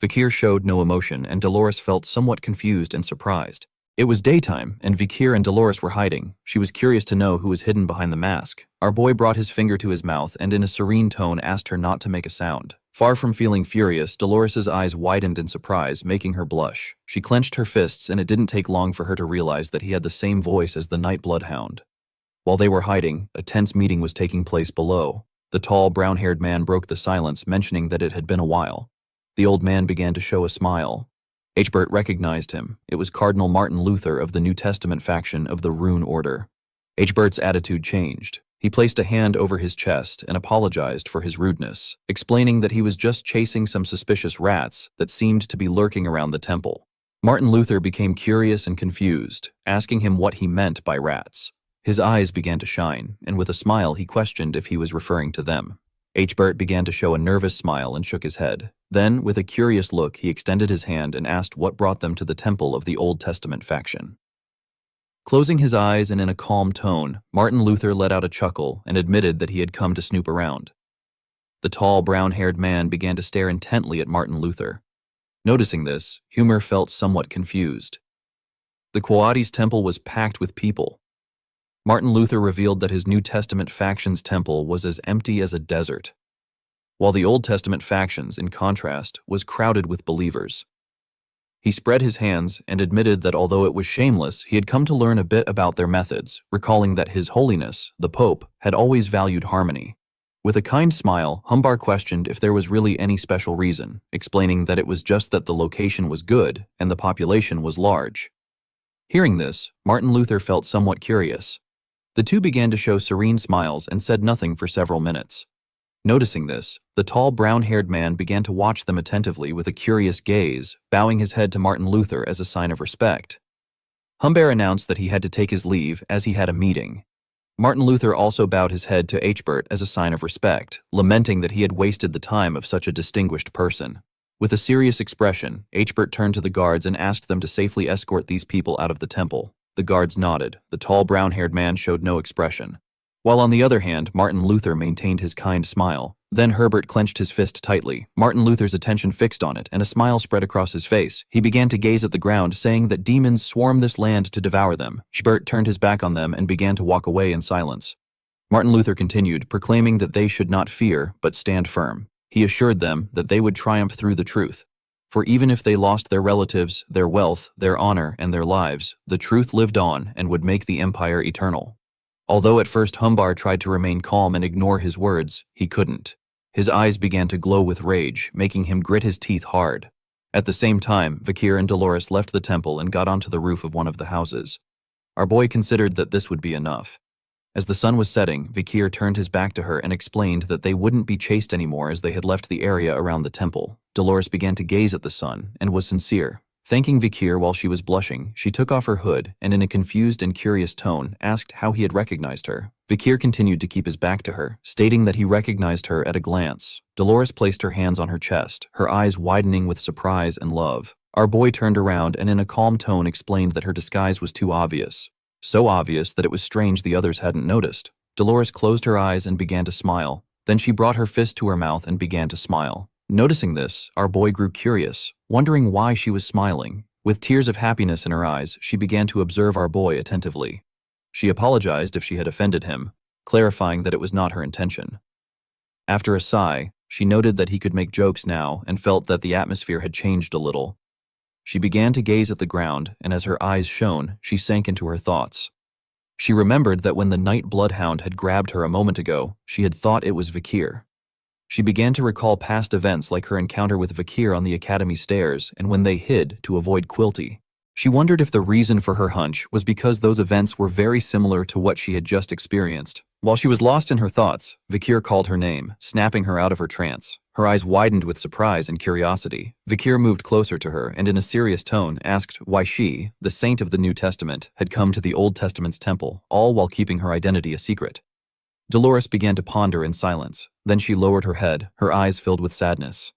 Vikir showed no emotion, and Dolores felt somewhat confused and surprised. It was daytime, and Vikir and Dolores were hiding. She was curious to know who was hidden behind the mask. Our boy brought his finger to his mouth and in a serene tone asked her not to make a sound. Far from feeling furious, Dolores's eyes widened in surprise, making her blush. She clenched her fists, and it didn't take long for her to realize that he had the same voice as the night bloodhound. While they were hiding, a tense meeting was taking place below. The tall, brown-haired man broke the silence, mentioning that it had been a while. The old man began to show a smile. Chbert recognized him. It was Cardinal Martin Luther of the New Testament faction of the Rune Order. Chbert's attitude changed. He placed a hand over his chest and apologized for his rudeness, explaining that he was just chasing some suspicious rats that seemed to be lurking around the temple. Martin Luther became curious and confused, asking him what he meant by rats. His eyes began to shine, and with a smile he questioned if he was referring to them. Chbert began to show a nervous smile and shook his head. Then, with a curious look, he extended his hand and asked what brought them to the temple of the Old Testament faction. Closing his eyes and in a calm tone, Martin Luther let out a chuckle and admitted that he had come to snoop around. The tall, brown-haired man began to stare intently at Martin Luther. Noticing this, Humor felt somewhat confused. The Quoadis temple was packed with people. Martin Luther revealed that his New Testament faction's temple was as empty as a desert, while the Old Testament faction's, in contrast, was crowded with believers. He spread his hands and admitted that although it was shameless, he had come to learn a bit about their methods, recalling that His Holiness, the Pope, had always valued harmony. With a kind smile, Humbar questioned if there was really any special reason, explaining that it was just that the location was good and the population was large. Hearing this, Martin Luther felt somewhat curious. The two began to show serene smiles and said nothing for several minutes. Noticing this, the tall brown-haired man began to watch them attentively with a curious gaze, bowing his head to Martin Luther as a sign of respect. Humbert announced that he had to take his leave as he had a meeting. Martin Luther also bowed his head to Hbert as a sign of respect, lamenting that he had wasted the time of such a distinguished person. With a serious expression, Hbert turned to the guards and asked them to safely escort these people out of the temple. The guards nodded. The tall brown-haired man showed no expression. While on the other hand, Martin Luther maintained his kind smile. Then Herbert clenched his fist tightly. Martin Luther's attention fixed on it, and a smile spread across his face. He began to gaze at the ground, saying that demons swarm this land to devour them. Hbert turned his back on them and began to walk away in silence. Martin Luther continued, proclaiming that they should not fear, but stand firm. He assured them that they would triumph through the truth. For even if they lost their relatives, their wealth, their honor, and their lives, the truth lived on and would make the empire eternal. Although at first Humbert tried to remain calm and ignore his words, he couldn't. His eyes began to glow with rage, making him grit his teeth hard. At the same time, Vakir and Dolores left the temple and got onto the roof of one of the houses. Our boy considered that this would be enough. As the sun was setting, Vakir turned his back to her and explained that they wouldn't be chased anymore as they had left the area around the temple. Dolores began to gaze at the sun and was sincere. Thanking Vakir while she was blushing, she took off her hood and in a confused and curious tone asked how he had recognized her. Vakir continued to keep his back to her, stating that he recognized her at a glance. Dolores placed her hands on her chest, her eyes widening with surprise and love. Our boy turned around and in a calm tone explained that her disguise was too obvious. So obvious that it was strange the others hadn't noticed. Dolores closed her eyes and began to smile. Then she brought her fist to her mouth and began to smile. Noticing this, our boy grew curious, wondering why she was smiling. With tears of happiness in her eyes, she began to observe our boy attentively. She apologized if she had offended him, clarifying that it was not her intention. After a sigh, she noted that he could make jokes now and felt that the atmosphere had changed a little. She began to gaze at the ground, and as her eyes shone, she sank into her thoughts. She remembered that when the night bloodhound had grabbed her a moment ago, she had thought it was Vakir. She began to recall past events like her encounter with Vakir on the academy stairs and when they hid to avoid Quilty. She wondered if the reason for her hunch was because those events were very similar to what she had just experienced. While she was lost in her thoughts, Vakir called her name, snapping her out of her trance. Her eyes widened with surprise and curiosity. Vakir moved closer to her and in a serious tone asked why she, the saint of the New Testament, had come to the Old Testament's temple, all while keeping her identity a secret. Dolores began to ponder in silence. Then she lowered her head, her eyes filled with sadness.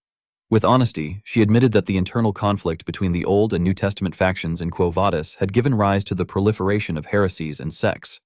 With honesty, she admitted that the internal conflict between the Old and New Testament factions in Quo Vadis had given rise to the proliferation of heresies and sects.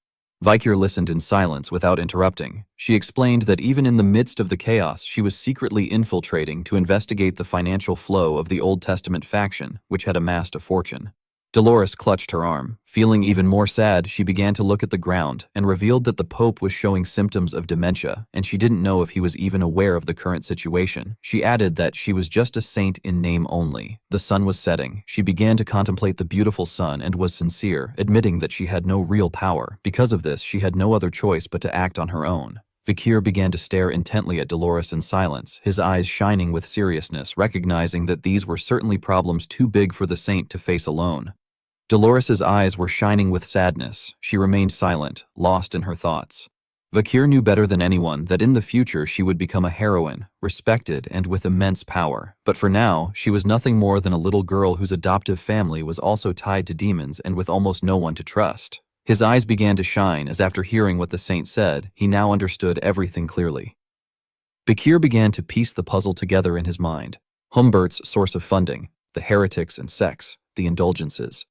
Vakir listened in silence without interrupting. She explained that even in the midst of the chaos, she was secretly infiltrating to investigate the financial flow of the Old Testament faction, which had amassed a fortune. Dolores clutched her arm. Feeling even more sad, she began to look at the ground and revealed that the Pope was showing symptoms of dementia, and she didn't know if he was even aware of the current situation. She added that she was just a saint in name only. The sun was setting. She began to contemplate the beautiful sun and was sincere, admitting that she had no real power. Because of this, she had no other choice but to act on her own. Vakir began to stare intently at Dolores in silence, his eyes shining with seriousness, recognizing that these were certainly problems too big for the saint to face alone. Dolores's eyes were shining with sadness. She remained silent, lost in her thoughts. Vakir knew better than anyone that in the future she would become a heroine, respected and with immense power. But for now, she was nothing more than a little girl whose adoptive family was also tied to demons and with almost no one to trust. His eyes began to shine as after hearing what the saint said, he now understood everything clearly. Vakir began to piece the puzzle together in his mind. Humbert's source of funding, the heretics and sects, the indulgences.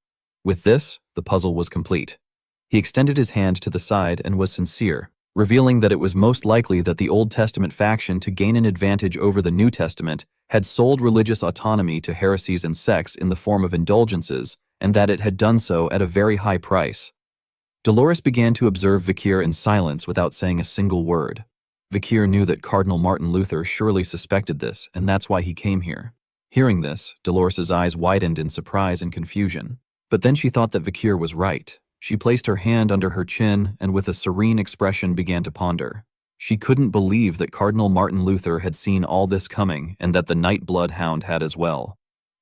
With this, the puzzle was complete. He extended his hand to the side and was sincere, revealing that it was most likely that the Old Testament faction, to gain an advantage over the New Testament, had sold religious autonomy to heresies and sects in the form of indulgences, and that it had done so at a very high price. Dolores began to observe Vakir in silence without saying a single word. Vakir knew that Cardinal Martin Luther surely suspected this, and that's why he came here. Hearing this, Dolores's eyes widened in surprise and confusion. But then she thought that Vakir was right. She placed her hand under her chin and with a serene expression began to ponder. She couldn't believe that Cardinal Martin Luther had seen all this coming and that the night bloodhound had as well.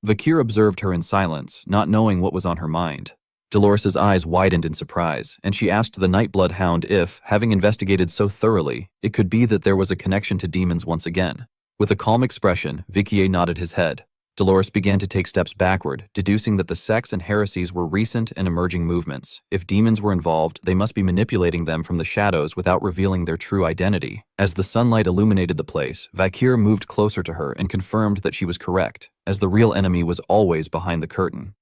Vakir observed her in silence, not knowing what was on her mind. Dolores's eyes widened in surprise, and she asked the Nightblood Hound if, having investigated so thoroughly, it could be that there was a connection to demons once again. With a calm expression, Vikier nodded his head. Dolores began to take steps backward, deducing that the sects and heresies were recent and emerging movements. If demons were involved, they must be manipulating them from the shadows without revealing their true identity. As the sunlight illuminated the place, Vikier moved closer to her and confirmed that she was correct, as the real enemy was always behind the curtain.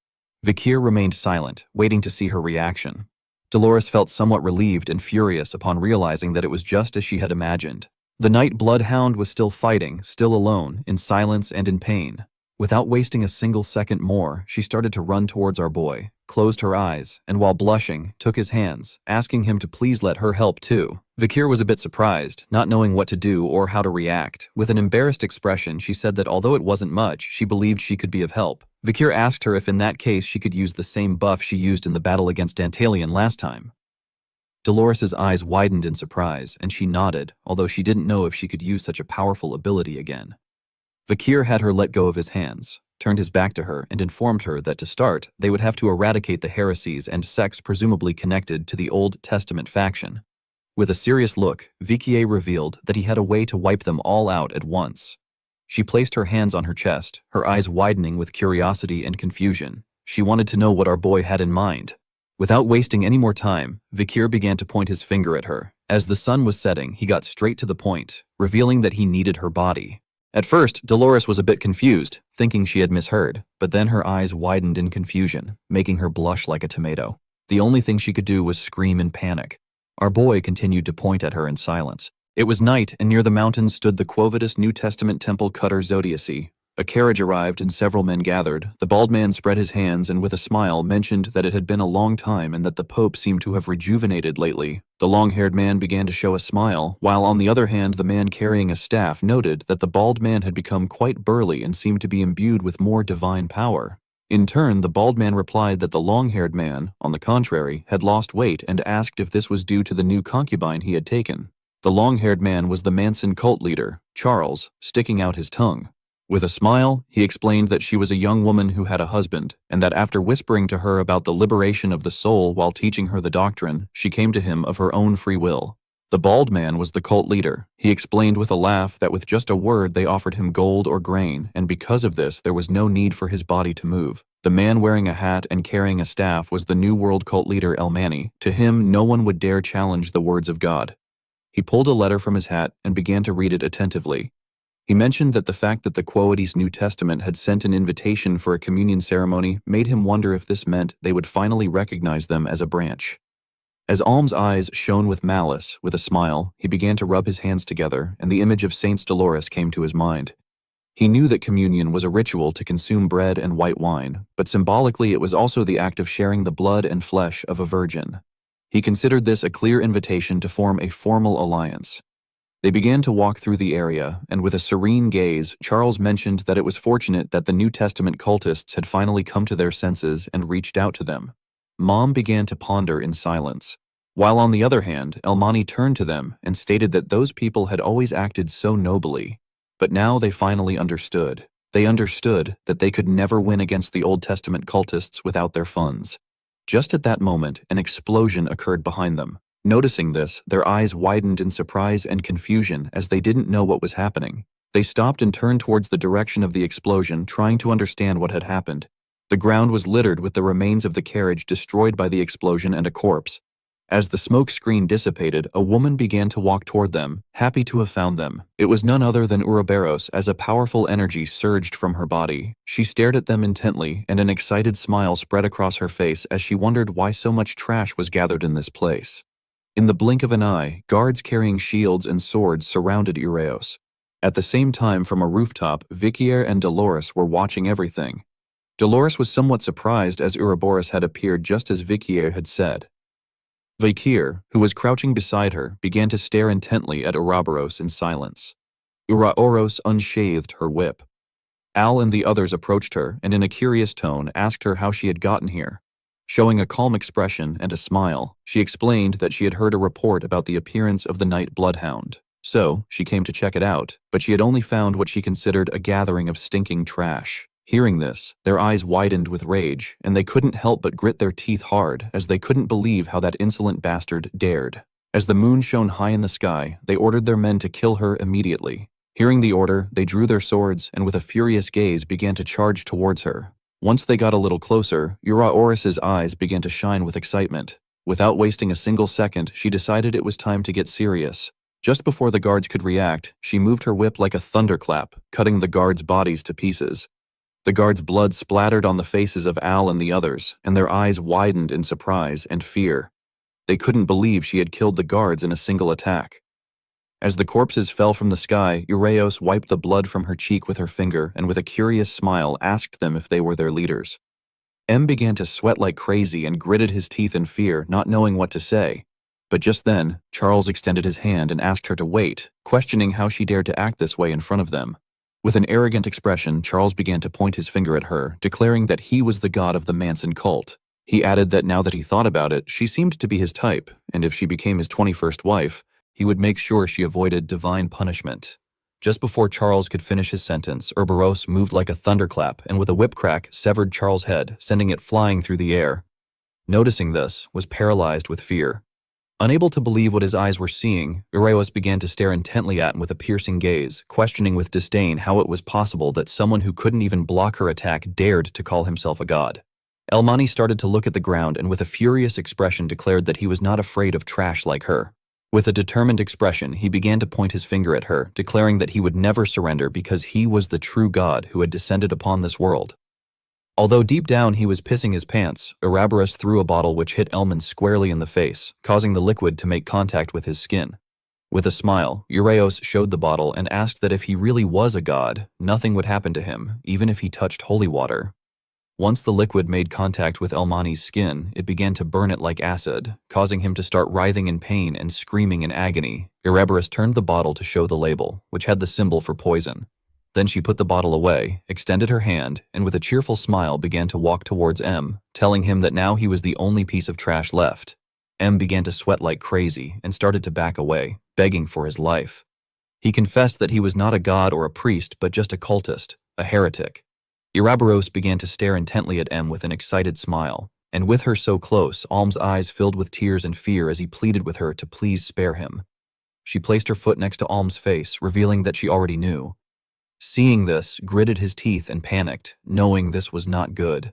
Vikier remained silent, waiting to see her reaction. Dolores felt somewhat relieved and furious upon realizing that it was just as she had imagined. The Night Bloodhound was still fighting, still alone, in silence and in pain. Without wasting a single second more, she started to run towards our boy, closed her eyes, and while blushing, took his hands, asking him to please let her help too. Vikier was a bit surprised, not knowing what to do or how to react. With an embarrassed expression, she said that although it wasn't much, she believed she could be of help. Vikier asked her if in that case she could use the same buff she used in the battle against Dantalion last time. Dolores's eyes widened in surprise, and she nodded, although she didn't know if she could use such a powerful ability again. Vikier had her let go of his hands, turned his back to her, and informed her that to start, they would have to eradicate the heresies and sects presumably connected to the Old Testament faction. With a serious look, Vikier revealed that he had a way to wipe them all out at once. She placed her hands on her chest, her eyes widening with curiosity and confusion. She wanted to know what our boy had in mind. Without wasting any more time, Vikier began to point his finger at her. As the sun was setting, he got straight to the point, revealing that he needed her body. At first, Dolores was a bit confused, thinking she had misheard, but then her eyes widened in confusion, making her blush like a tomato. The only thing she could do was scream in panic. Our boy continued to point at her in silence. It was night, and near the mountains stood the Quovitus New Testament temple cutter Zodiaci. A carriage arrived and several men gathered. The bald man spread his hands and with a smile mentioned that it had been a long time and that the Pope seemed to have rejuvenated lately. The long-haired man began to show a smile, while on the other hand the man carrying a staff noted that the bald man had become quite burly and seemed to be imbued with more divine power. In turn, the bald man replied that the long-haired man, on the contrary, had lost weight and asked if this was due to the new concubine he had taken. The long-haired man was the Manson cult leader, Charles, sticking out his tongue. With a smile, he explained that she was a young woman who had a husband, and that after whispering to her about the liberation of the soul while teaching her the doctrine, she came to him of her own free will. The bald man was the cult leader. He explained with a laugh that with just a word they offered him gold or grain, and because of this there was no need for his body to move. The man wearing a hat and carrying a staff was the New World cult leader Elmani. To him, no one would dare challenge the words of God. He pulled a letter from his hat and began to read it attentively. He mentioned that the fact that the Quoides New Testament had sent an invitation for a communion ceremony made him wonder if this meant they would finally recognize them as a branch. As Alm's eyes shone with malice, with a smile, he began to rub his hands together, and the image of Saint Dolores came to his mind. He knew that communion was a ritual to consume bread and white wine, but symbolically it was also the act of sharing the blood and flesh of a virgin. He considered this a clear invitation to form a formal alliance. They began to walk through the area, and with a serene gaze, Charles mentioned that it was fortunate that the New Testament cultists had finally come to their senses and reached out to them. Mom began to ponder in silence, while on the other hand, Elmani turned to them and stated that those people had always acted so nobly, but now they finally understood. They understood that they could never win against the Old Testament cultists without their funds. Just at that moment, an explosion occurred behind them. Noticing this, their eyes widened in surprise and confusion as they didn't know what was happening. They stopped and turned towards the direction of the explosion, trying to understand what had happened. The ground was littered with the remains of the carriage destroyed by the explosion and a corpse. As the smoke screen dissipated, a woman began to walk toward them, happy to have found them. It was none other than Ouroboros as a powerful energy surged from her body. She stared at them intently, and an excited smile spread across her face as she wondered why so much trash was gathered in this place. In the blink of an eye, guards carrying shields and swords surrounded Ureos. At the same time, from a rooftop, Vikier and Dolores were watching everything. Dolores was somewhat surprised as Ouroboros had appeared just as Vikier had said. Vikier, who was crouching beside her, began to stare intently at Ouroboros in silence. Ouroboros unsheathed her whip. Al and the others approached her and in a curious tone asked her how she had gotten here. Showing a calm expression and a smile, she explained that she had heard a report about the appearance of the Night Bloodhound. So, she came to check it out, but she had only found what she considered a gathering of stinking trash. Hearing this, their eyes widened with rage, and they couldn't help but grit their teeth hard as they couldn't believe how that insolent bastard dared. As the moon shone high in the sky, they ordered their men to kill her immediately. Hearing the order, they drew their swords and with a furious gaze began to charge towards her. Once they got a little closer, Uraoros's eyes began to shine with excitement. Without wasting a single second, she decided it was time to get serious. Just before the guards could react, she moved her whip like a thunderclap, cutting the guards' bodies to pieces. The guards' blood splattered on the faces of Al and the others, and their eyes widened in surprise and fear. They couldn't believe she had killed the guards in a single attack. As the corpses fell from the sky, Uraeos wiped the blood from her cheek with her finger and with a curious smile asked them if they were their leaders. M began to sweat like crazy and gritted his teeth in fear, not knowing what to say. But just then, Charles extended his hand and asked her to wait, questioning how she dared to act this way in front of them. With an arrogant expression, Charles began to point his finger at her, declaring that he was the god of the Manson cult. He added that now that he thought about it, she seemed to be his type, and if she became his 21st wife, he would make sure she avoided divine punishment. Just before Charles could finish his sentence, Ouroboros moved like a thunderclap and with a whip crack severed Charles' head, sending it flying through the air. Noticing this, was paralyzed with fear. Unable to believe what his eyes were seeing, Uraeos began to stare intently at him with a piercing gaze, questioning with disdain how it was possible that someone who couldn't even block her attack dared to call himself a god. Elmani started to look at the ground and with a furious expression declared that he was not afraid of trash like her. With a determined expression, he began to point his finger at her, declaring that he would never surrender because he was the true god who had descended upon this world. Although deep down he was pissing his pants, Ouroboros threw a bottle which hit Elman squarely in the face, causing the liquid to make contact with his skin. With a smile, Uraeos showed the bottle and asked that if he really was a god, nothing would happen to him, even if he touched holy water. Once the liquid made contact with Elmani's skin, it began to burn it like acid, causing him to start writhing in pain and screaming in agony. Ouroboros turned the bottle to show the label, which had the symbol for poison. Then she put the bottle away, extended her hand, and with a cheerful smile began to walk towards M, telling him that now he was the only piece of trash left. M began to sweat like crazy and started to back away, begging for his life. He confessed that he was not a god or a priest, but just a cultist, a heretic. Ouroboros began to stare intently at M with an excited smile, and with her so close, Alm's eyes filled with tears and fear as he pleaded with her to please spare him. She placed her foot next to Alm's face, revealing that she already knew. Seeing this, gritted his teeth and panicked, knowing this was not good.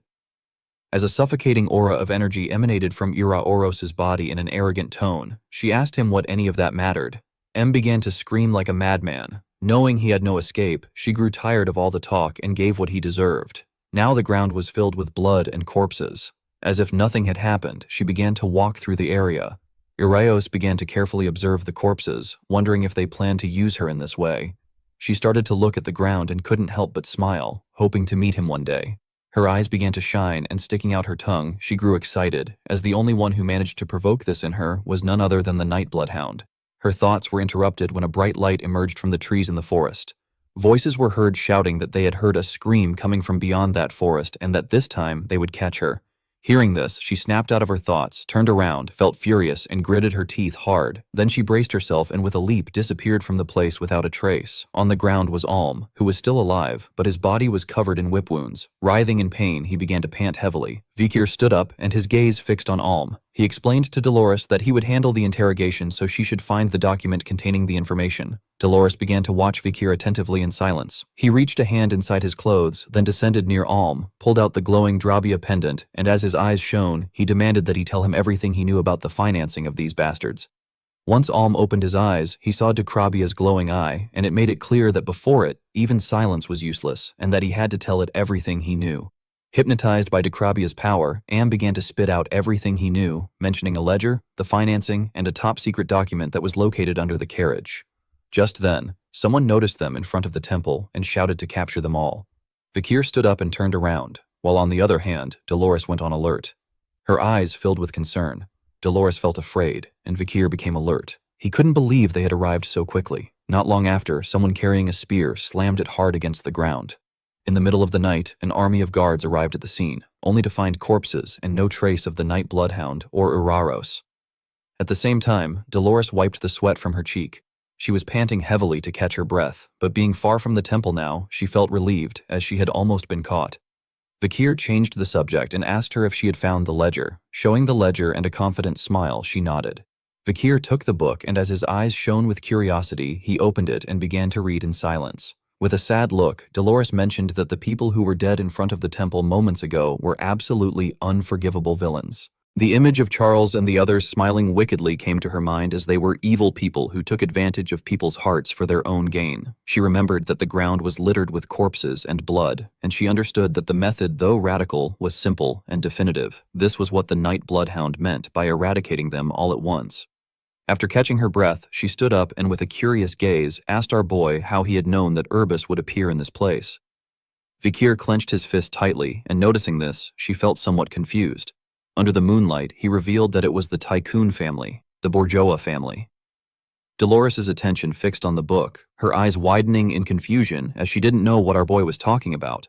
As a suffocating aura of energy emanated from Uraoros's body in an arrogant tone, she asked him what any of that mattered. M began to scream like a madman. Knowing he had no escape, she grew tired of all the talk and gave what he deserved. Now the ground was filled with blood and corpses. As if nothing had happened, she began to walk through the area. Uraeos began to carefully observe the corpses, wondering if they planned to use her in this way. She started to look at the ground and couldn't help but smile, hoping to meet him one day. Her eyes began to shine, and sticking out her tongue, she grew excited, as the only one who managed to provoke this in her was none other than the night bloodhound. Her thoughts were interrupted when a bright light emerged from the trees in the forest. Voices were heard shouting that they had heard a scream coming from beyond that forest and that this time they would catch her. Hearing this, she snapped out of her thoughts, turned around, felt furious, and gritted her teeth hard. Then she braced herself and with a leap disappeared from the place without a trace. On the ground was Alm, who was still alive, but his body was covered in whip wounds. Writhing in pain, he began to pant heavily. Vikir stood up and his gaze fixed on Alm. He explained to Dolores that he would handle the interrogation so she should find the document containing the information. Dolores began to watch Vikir attentively in silence. He reached a hand inside his clothes, then descended near Alm, pulled out the glowing Drabia pendant, and as his eyes shone, he demanded that he tell him everything he knew about the financing of these bastards. Once Alm opened his eyes, he saw Dukrabia's glowing eye, and it made it clear that before it, even silence was useless, and that he had to tell it everything he knew. Hypnotized by Dukrabia's power, Am began to spit out everything he knew, mentioning a ledger, the financing, and a top-secret document that was located under the carriage. Just then, someone noticed them in front of the temple and shouted to capture them all. Vikir stood up and turned around, while on the other hand, Dolores went on alert. Her eyes filled with concern. Dolores felt afraid, and Vikir became alert. He couldn't believe they had arrived so quickly. Not long after, someone carrying a spear slammed it hard against the ground. In the middle of the night, an army of guards arrived at the scene, only to find corpses and no trace of the night bloodhound or Uraros. At the same time, Dolores wiped the sweat from her cheek. She was panting heavily to catch her breath, but being far from the temple now, she felt relieved, as she had almost been caught. Vakir changed the subject and asked her if she had found the ledger. Showing the ledger and a confident smile, she nodded. Vakir took the book, and as his eyes shone with curiosity, he opened it and began to read in silence. With a sad look, Dolores mentioned that the people who were dead in front of the temple moments ago were absolutely unforgivable villains. The image of Charles and the others smiling wickedly came to her mind, as they were evil people who took advantage of people's hearts for their own gain. She remembered that the ground was littered with corpses and blood, and she understood that the method, though radical, was simple and definitive. This was what the Night Bloodhound meant by eradicating them all at once. After catching her breath, she stood up and with a curious gaze asked our boy how he had known that Urbis would appear in this place. Vakir clenched his fist tightly, and noticing this, she felt somewhat confused. Under the moonlight, he revealed that it was the Tycoon family, the Bourgeois family. Dolores's attention fixed on the book, her eyes widening in confusion as she didn't know what our boy was talking about.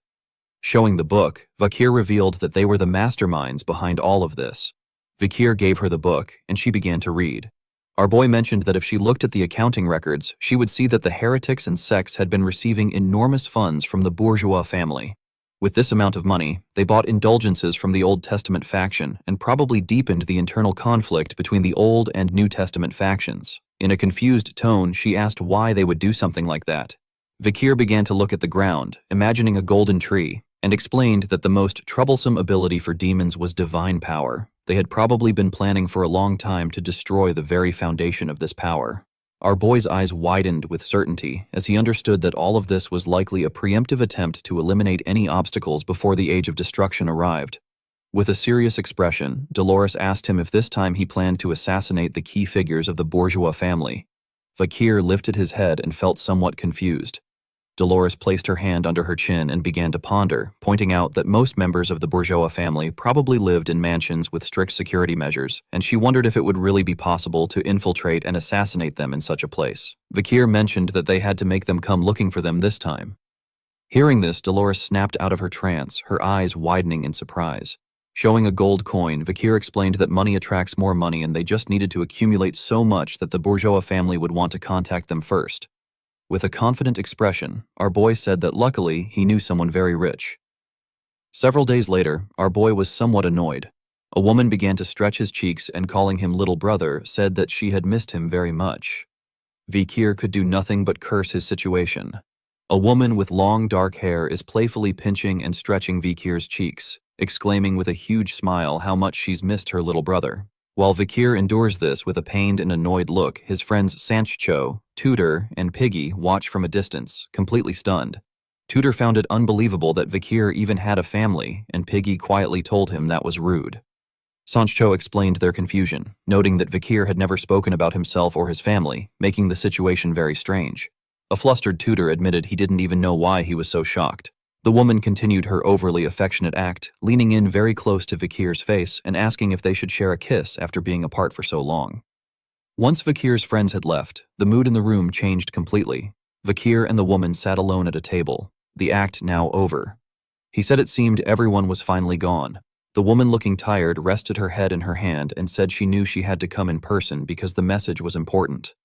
Showing the book, Vakir revealed that they were the masterminds behind all of this. Vakir gave her the book, and she began to read. Our boy mentioned that if she looked at the accounting records, she would see that the heretics and sects had been receiving enormous funds from the Bourgeois family. With this amount of money, they bought indulgences from the Old Testament faction and probably deepened the internal conflict between the Old and New Testament factions. In a confused tone, she asked why they would do something like that. Vakir began to look at the ground, imagining a golden tree, and explained that the most troublesome ability for demons was divine power. They had probably been planning for a long time to destroy the very foundation of this power. Our boy's eyes widened with certainty as he understood that all of this was likely a preemptive attempt to eliminate any obstacles before the age of destruction arrived. With a serious expression, Dolores asked him if this time he planned to assassinate the key figures of the Bourgeois family. Vakir lifted his head and felt somewhat confused. Dolores placed her hand under her chin and began to ponder, pointing out that most members of the Bourgeois family probably lived in mansions with strict security measures, and she wondered if it would really be possible to infiltrate and assassinate them in such a place. Vakir mentioned that they had to make them come looking for them this time. Hearing this, Dolores snapped out of her trance, her eyes widening in surprise. Showing a gold coin, Vakir explained that money attracts more money and they just needed to accumulate so much that the Bourgeois family would want to contact them first. With a confident expression, our boy said that luckily he knew someone very rich. Several days later, our boy was somewhat annoyed. A woman began to stretch his cheeks and, calling him little brother, said that she had missed him very much. Vakir could do nothing but curse his situation. A woman with long dark hair is playfully pinching and stretching Vakir's cheeks, exclaiming with a huge smile how much she's missed her little brother. While Vakir endures this with a pained and annoyed look, his friends Sancho, Tudor, and Piggy watch from a distance, completely stunned. Tudor found it unbelievable that Vakir even had a family, and Piggy quietly told him that was rude. Sancho explained their confusion, noting that Vakir had never spoken about himself or his family, making the situation very strange. A flustered Tudor admitted he didn't even know why he was so shocked. The woman continued her overly affectionate act, leaning in very close to Vakir's face and asking if they should share a kiss after being apart for so long. Once Vakir's friends had left, the mood in the room changed completely. Vakir and the woman sat alone at a table, the act now over. He said it seemed everyone was finally gone. The woman, looking tired, rested her head in her hand and said she knew she had to come in person because the message was important.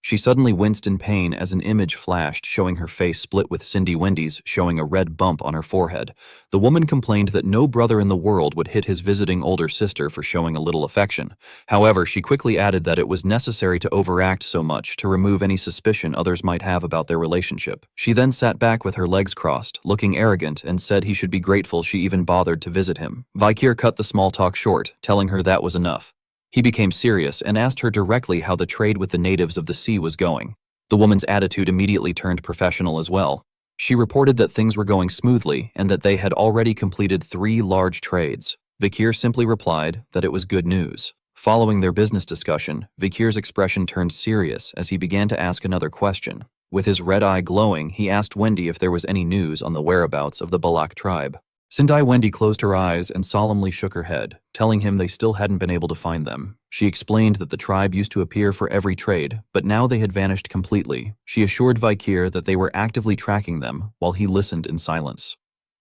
She suddenly winced in pain as an image flashed showing her face split with Cindy Wendy's, showing a red bump on her forehead. The woman complained that no brother in the world would hit his visiting older sister for showing a little affection. However, she quickly added that it was necessary to overact so much to remove any suspicion others might have about their relationship. She then sat back with her legs crossed, looking arrogant, and said he should be grateful she even bothered to visit him. Vakir cut the small talk short, telling her that was enough. He became serious and asked her directly how the trade with the natives of the sea was going. The woman's attitude immediately turned professional as well. She reported that things were going smoothly and that they had already completed 3 large trades. Vakir simply replied that it was good news. Following their business discussion, Vakir's expression turned serious as he began to ask another question. With his red eye glowing, he asked Wendy if there was any news on the whereabouts of the Balak tribe. Sindai Wendy closed her eyes and solemnly shook her head, telling him they still hadn't been able to find them. She explained that the tribe used to appear for every trade, but now they had vanished completely. She assured Vakir that they were actively tracking them, while he listened in silence.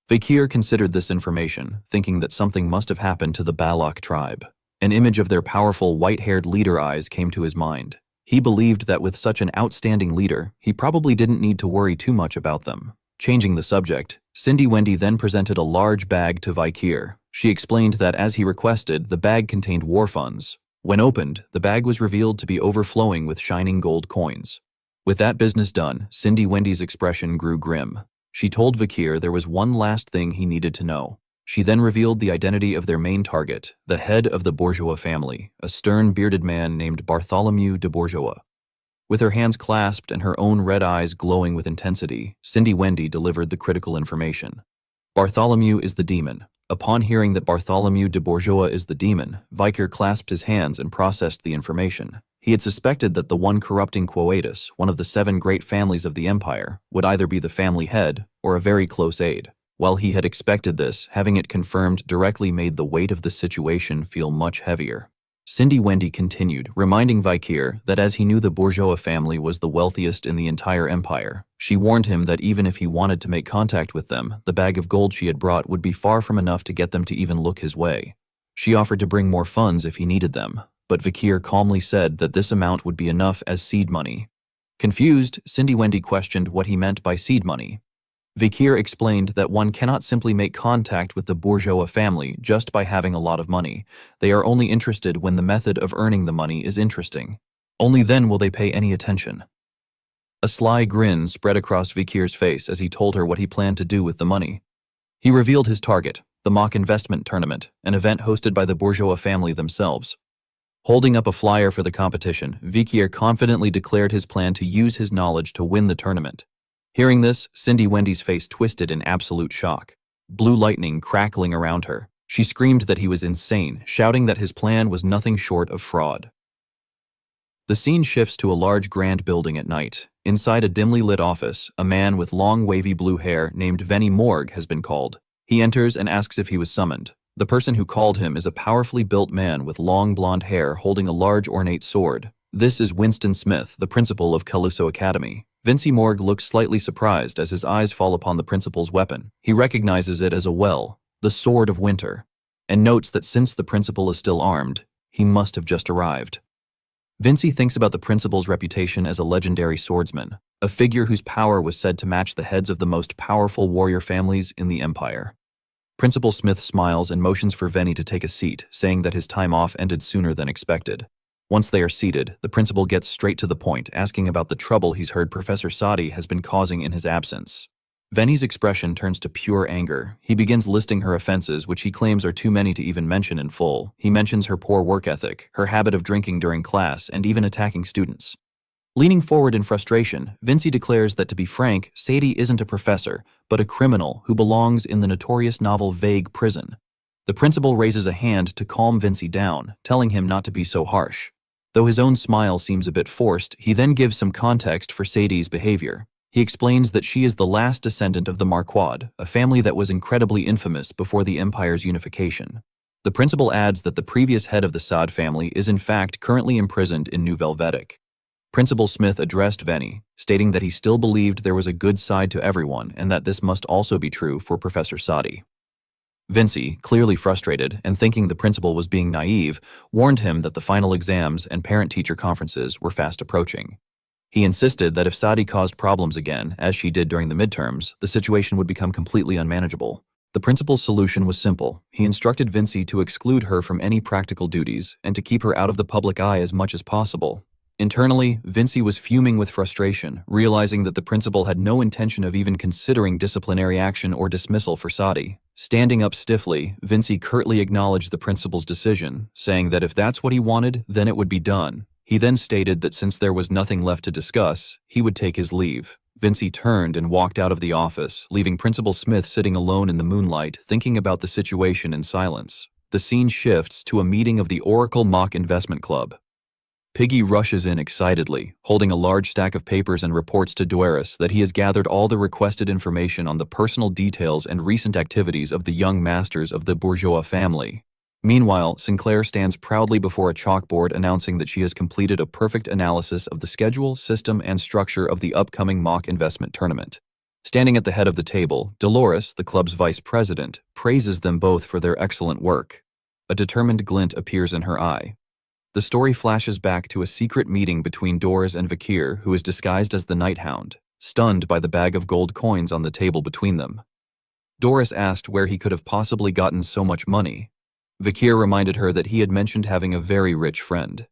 Vakir considered this information, thinking that something must have happened to the Balak tribe. An image of their powerful white-haired leader eyes came to his mind. He believed that with such an outstanding leader, he probably didn't need to worry too much about them. Changing the subject, Cindy Wendy then presented a large bag to Vikir. She explained that as he requested, the bag contained war funds. When opened, the bag was revealed to be overflowing with shining gold coins. With that business done, Cindy Wendy's expression grew grim. She told Vikir there was one last thing he needed to know. She then revealed the identity of their main target, the head of the Bourgeois family, a stern, bearded man named Bartholomew de Bourgeois. With her hands clasped and her own red eyes glowing with intensity, Cindy Wendy delivered the critical information. Bartholomew is the demon. Upon hearing that Bartholomew de Bourgeois is the demon, Vikir clasped his hands and processed the information. He had suspected that the one corrupting Quoetus, one of the 7 great families of the empire, would either be the family head or a very close aide. While he had expected this, having it confirmed directly made the weight of the situation feel much heavier. Cindy Wendy continued, reminding Vikir that as he knew the Bourgeois family was the wealthiest in the entire empire, she warned him that even if he wanted to make contact with them, the bag of gold she had brought would be far from enough to get them to even look his way. She offered to bring more funds if he needed them, but Vikir calmly said that this amount would be enough as seed money. Confused, Cindy Wendy questioned what he meant by seed money. Vikir explained that one cannot simply make contact with the Bourgeois family just by having a lot of money. They are only interested when the method of earning the money is interesting. Only then will they pay any attention. A sly grin spread across Vikir's face as he told her what he planned to do with the money. He revealed his target, the mock investment tournament, an event hosted by the Bourgeois family themselves. Holding up a flyer for the competition, Vikir confidently declared his plan to use his knowledge to win the tournament. Hearing this, Cindy Wendy's face twisted in absolute shock. Blue lightning crackling around her. She screamed that he was insane, shouting that his plan was nothing short of fraud. The scene shifts to a large grand building at night. Inside a dimly lit office, a man with long wavy blue hair named Veni Morg has been called. He enters and asks if he was summoned. The person who called him is a powerfully built man with long blonde hair holding a large ornate sword. This is Winston Smith, the principal of Calypso Academy. Vinci Morg looks slightly surprised as his eyes fall upon the principal's weapon. He recognizes it as a well, the Sword of Winter, and notes that since the principal is still armed, he must have just arrived. Vinci thinks about the principal's reputation as a legendary swordsman, a figure whose power was said to match the heads of the most powerful warrior families in the empire. Principal Smith smiles and motions for Veni to take a seat, saying that his time off ended sooner than expected. Once they are seated, the principal gets straight to the point, asking about the trouble he's heard Professor Sadi has been causing in his absence. Veni's expression turns to pure anger. He begins listing her offenses, which he claims are too many to even mention in full. He mentions her poor work ethic, her habit of drinking during class, and even attacking students. Leaning forward in frustration, Vinci declares that to be frank, Sadie isn't a professor, but a criminal who belongs in the notorious novel Vague Prison. The principal raises a hand to calm Vinci down, telling him not to be so harsh. Though his own smile seems a bit forced, he then gives some context for Sadie's behavior. He explains that she is the last descendant of the Marquard, a family that was incredibly infamous before the empire's unification. The principal adds that the previous head of the Saad family is in fact currently imprisoned in Nouvelle Vedic. Principal Smith addressed Veni, stating that he still believed there was a good side to everyone and that this must also be true for Professor Sadi. Vinci, clearly frustrated and thinking the principal was being naive, warned him that the final exams and parent-teacher conferences were fast approaching. He insisted that if Sadi caused problems again, as she did during the midterms, the situation would become completely unmanageable. The principal's solution was simple. He instructed Vinci to exclude her from any practical duties and to keep her out of the public eye as much as possible. Internally, Vinci was fuming with frustration, realizing that the principal had no intention of even considering disciplinary action or dismissal for Sadi. Standing up stiffly, Vinci curtly acknowledged the principal's decision, saying that if that's what he wanted, then it would be done. He then stated that since there was nothing left to discuss, he would take his leave. Vinci turned and walked out of the office, leaving Principal Smith sitting alone in the moonlight, thinking about the situation in silence. The scene shifts to a meeting of the Oracle Mock Investment Club. Piggy rushes in excitedly, holding a large stack of papers and reports to Dueris that he has gathered all the requested information on the personal details and recent activities of the young masters of the Bourgeois family. Meanwhile, Sinclair stands proudly before a chalkboard announcing that she has completed a perfect analysis of the schedule, system, and structure of the upcoming mock investment tournament. Standing at the head of the table, Dolores, the club's vice president, praises them both for their excellent work. A determined glint appears in her eye. The story flashes back to a secret meeting between Doris and Vakir, who is disguised as the Night Hound, stunned by the bag of gold coins on the table between them. Doris asked where he could have possibly gotten so much money. Vakir reminded her that he had mentioned having a very rich friend.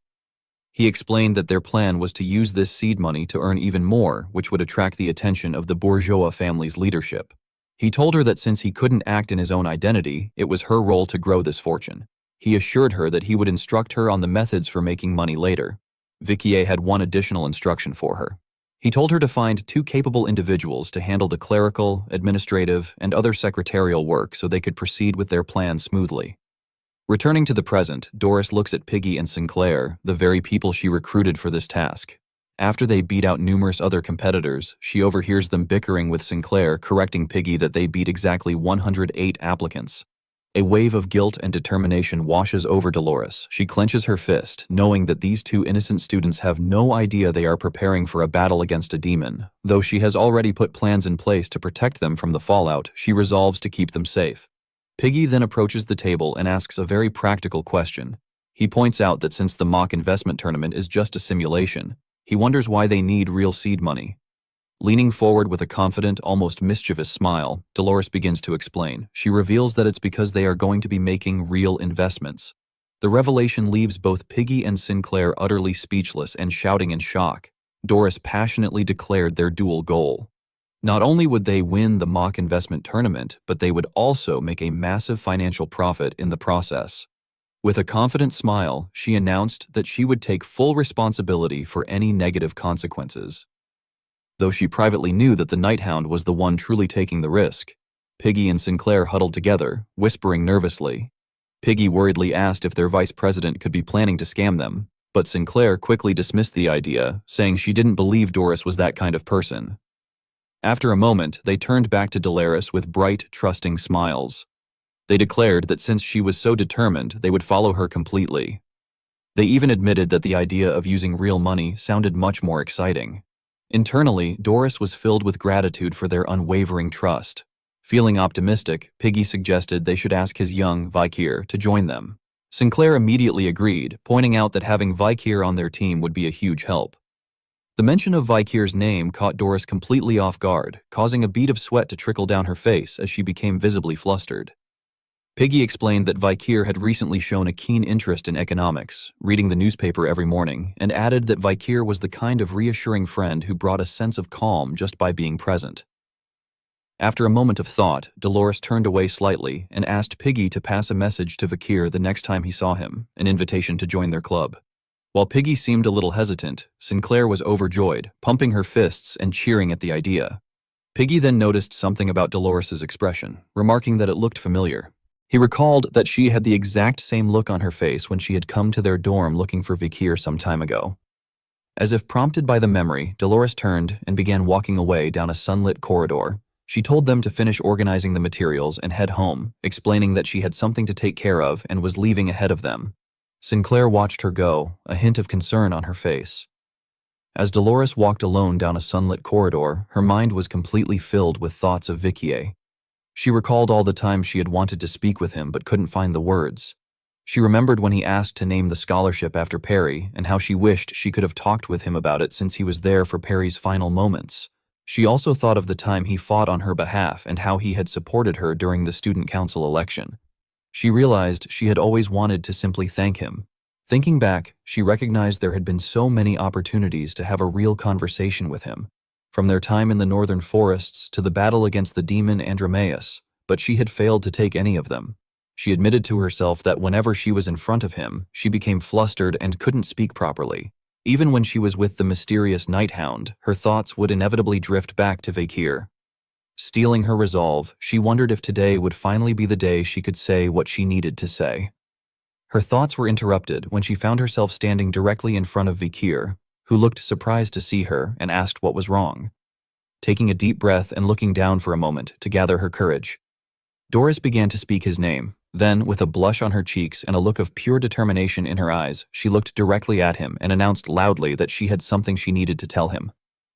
He explained that their plan was to use this seed money to earn even more, which would attract the attention of the bourgeois family's leadership. He told her that since he couldn't act in his own identity, it was her role to grow this fortune. He assured her that he would instruct her on the methods for making money later. Vicky had one additional instruction for her. He told her to find 2 capable individuals to handle the clerical, administrative, and other secretarial work so they could proceed with their plan smoothly. Returning to the present, Doris looks at Piggy and Sinclair, the very people she recruited for this task. After they beat out numerous other competitors, she overhears them bickering with Sinclair, correcting Piggy that they beat exactly 108 applicants. A wave of guilt and determination washes over Dolores. She clenches her fist, knowing that these 2 innocent students have no idea they are preparing for a battle against a demon. Though she has already put plans in place to protect them from the fallout, she resolves to keep them safe. Piggy then approaches the table and asks a very practical question. He points out that since the mock investment tournament is just a simulation, he wonders why they need real seed money. Leaning forward with a confident, almost mischievous smile, Dolores begins to explain. She reveals that it's because they are going to be making real investments. The revelation leaves both Piggy and Sinclair utterly speechless and shouting in shock. Doris passionately declared their dual goal. Not only would they win the mock investment tournament, but they would also make a massive financial profit in the process. With a confident smile, she announced that she would take full responsibility for any negative consequences. Though she privately knew that the Night Hound was the one truly taking the risk, Piggy and Sinclair huddled together, whispering nervously. Piggy worriedly asked if their vice president could be planning to scam them, but Sinclair quickly dismissed the idea, saying she didn't believe Doris was that kind of person. After a moment, they turned back to Dolores with bright, trusting smiles. They declared that since she was so determined, they would follow her completely. They even admitted that the idea of using real money sounded much more exciting. Internally, Doris was filled with gratitude for their unwavering trust. Feeling optimistic, Piggy suggested they should ask his young Vakir to join them. Sinclair immediately agreed, pointing out that having Vakir on their team would be a huge help. The mention of Vakir's name caught Doris completely off guard, causing a bead of sweat to trickle down her face as she became visibly flustered. Piggy explained that Vakir had recently shown a keen interest in economics, reading the newspaper every morning, and added that Vakir was the kind of reassuring friend who brought a sense of calm just by being present. After a moment of thought, Dolores turned away slightly and asked Piggy to pass a message to Vakir the next time he saw him, an invitation to join their club. While Piggy seemed a little hesitant, Sinclair was overjoyed, pumping her fists and cheering at the idea. Piggy then noticed something about Dolores's expression, remarking that it looked familiar. He recalled that she had the exact same look on her face when she had come to their dorm looking for Vakir some time ago. As if prompted by the memory, Dolores turned and began walking away down a sunlit corridor. She told them to finish organizing the materials and head home, explaining that she had something to take care of and was leaving ahead of them. Sinclair watched her go, a hint of concern on her face. As Dolores walked alone down a sunlit corridor, her mind was completely filled with thoughts of Vicky. She recalled all the times she had wanted to speak with him but couldn't find the words. She remembered when he asked to name the scholarship after Perry and how she wished she could have talked with him about it since he was there for Perry's final moments. She also thought of the time he fought on her behalf and how he had supported her during the student council election. She realized she had always wanted to simply thank him. Thinking back, she recognized there had been so many opportunities to have a real conversation with him. From their time in the northern forests to the battle against the demon Andromaeus, but she had failed to take any of them. She admitted to herself that whenever she was in front of him, she became flustered and couldn't speak properly. Even when she was with the mysterious Night Hound, her thoughts would inevitably drift back to Vakir. Steeling her resolve, she wondered if today would finally be the day she could say what she needed to say. Her thoughts were interrupted when she found herself standing directly in front of Vakir, who looked surprised to see her and asked what was wrong. Taking a deep breath and looking down for a moment to gather her courage, Doris began to speak his name. Then, with a blush on her cheeks and a look of pure determination in her eyes, she looked directly at him and announced loudly that she had something she needed to tell him.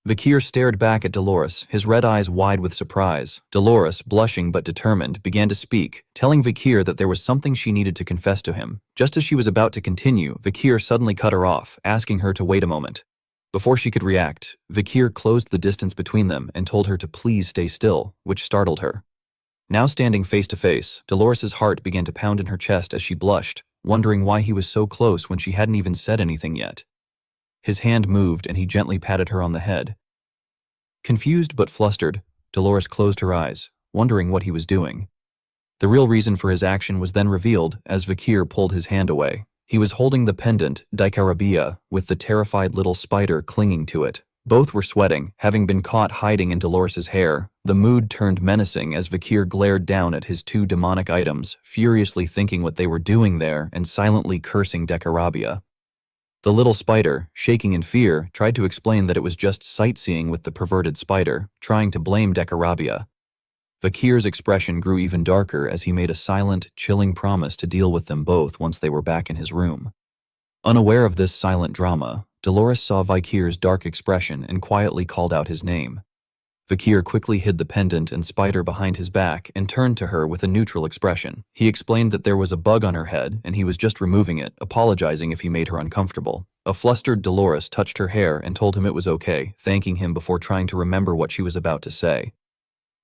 Vakir stared back at Dolores, his red eyes wide with surprise. Dolores, blushing but determined, began to speak, telling Vakir that there was something she needed to confess to him. Just as she was about to continue, Vakir suddenly cut her off, asking her to wait a moment. Before she could react, Vakir closed the distance between them and told her to please stay still, which startled her. Now standing face to face, Dolores's heart began to pound in her chest as she blushed, wondering why he was so close when she hadn't even said anything yet. His hand moved and he gently patted her on the head. Confused but flustered, Dolores closed her eyes, wondering what he was doing. The real reason for his action was then revealed as Vakir pulled his hand away. He was holding the pendant, Dicarabia, with the terrified little spider clinging to it. Both were sweating, having been caught hiding in Dolores's hair. The mood turned menacing as Vakir glared down at his two demonic items, furiously thinking what they were doing there and silently cursing Dicarabia. The little spider, shaking in fear, tried to explain that it was just sightseeing with the perverted spider, trying to blame Dicarabia. Vakir's expression grew even darker as he made a silent, chilling promise to deal with them both once they were back in his room. Unaware of this silent drama, Dolores saw Vakir's dark expression and quietly called out his name. Vakir quickly hid the pendant and spider behind his back and turned to her with a neutral expression. He explained that there was a bug on her head and he was just removing it, apologizing if he made her uncomfortable. A flustered Dolores touched her hair and told him it was okay, thanking him before trying to remember what she was about to say.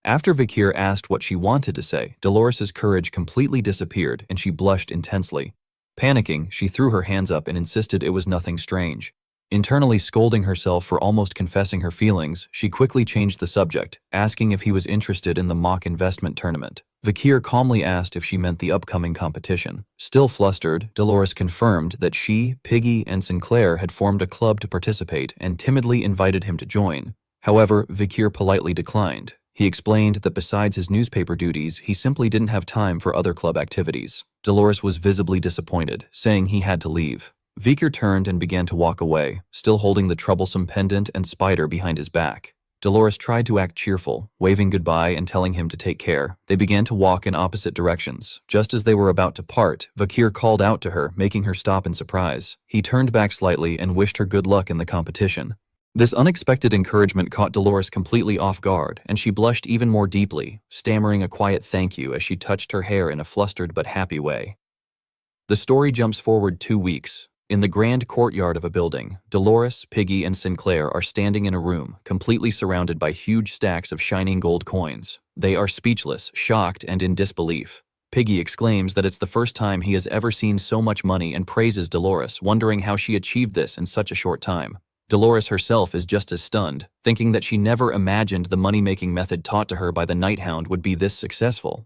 After Vakir asked what she wanted to say, Dolores's courage completely disappeared and she blushed intensely. Panicking, she threw her hands up and insisted it was nothing strange. Internally scolding herself for almost confessing her feelings, she quickly changed the subject, asking if he was interested in the mock investment tournament. Vakir calmly asked if she meant the upcoming competition. Still flustered, Dolores confirmed that she, Piggy, and Sinclair had formed a club to participate and timidly invited him to join. However, Vakir politely declined. He explained that besides his newspaper duties, he simply didn't have time for other club activities. Dolores was visibly disappointed, saying he had to leave. Vakir turned and began to walk away, still holding the troublesome pendant and spider behind his back. Dolores tried to act cheerful, waving goodbye and telling him to take care. They began to walk in opposite directions. Just as they were about to part, Vakir called out to her, making her stop in surprise. He turned back slightly and wished her good luck in the competition. This unexpected encouragement caught Dolores completely off guard, and she blushed even more deeply, stammering a quiet thank you as she touched her hair in a flustered but happy way. The story jumps forward 2 weeks. In the grand courtyard of a building, Dolores, Piggy, and Sinclair are standing in a room, completely surrounded by huge stacks of shining gold coins. They are speechless, shocked, and in disbelief. Piggy exclaims that it's the first time he has ever seen so much money and praises Dolores, wondering how she achieved this in such a short time. Dolores herself is just as stunned, thinking that she never imagined the money-making method taught to her by the Night Hound would be this successful.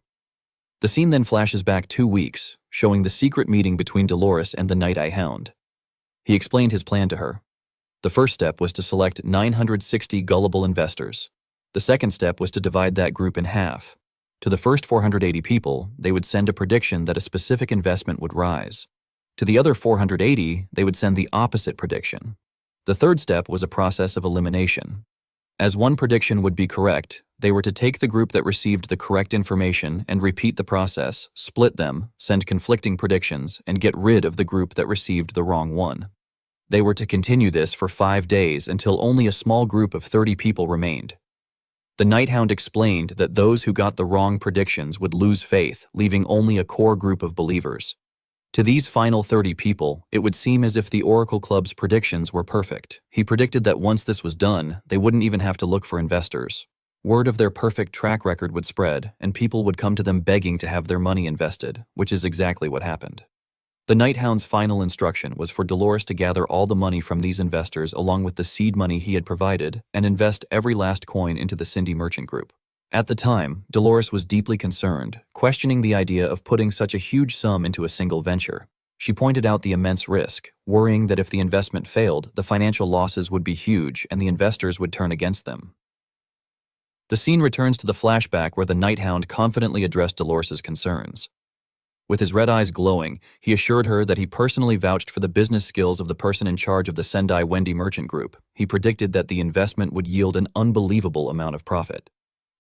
The scene then flashes back 2 weeks, showing the secret meeting between Dolores and the Night Hound. He explained his plan to her. The first step was to select 960 gullible investors. The second step was to divide that group in half. To the first 480 people, they would send a prediction that a specific investment would rise. To the other 480, they would send the opposite prediction. The third step was a process of elimination. As one prediction would be correct, they were to take the group that received the correct information and repeat the process, split them, send conflicting predictions, and get rid of the group that received the wrong one. They were to continue this for 5 days until only a small group of 30 people remained. The Night Hound explained that those who got the wrong predictions would lose faith, leaving only a core group of believers. To these final 30 people, it would seem as if the Oracle Club's predictions were perfect. He predicted that once this was done, they wouldn't even have to look for investors. Word of their perfect track record would spread, and people would come to them begging to have their money invested, which is exactly what happened. The Night Hound's final instruction was for Dolores to gather all the money from these investors along with the seed money he had provided and invest every last coin into the Cindy Merchant Group. At the time, Dolores was deeply concerned, questioning the idea of putting such a huge sum into a single venture. She pointed out the immense risk, worrying that if the investment failed, the financial losses would be huge and the investors would turn against them. The scene returns to the flashback where the Night Hound confidently addressed Dolores's concerns. With his red eyes glowing, he assured her that he personally vouched for the business skills of the person in charge of the Sendai Wendy Merchant Group. He predicted that the investment would yield an unbelievable amount of profit.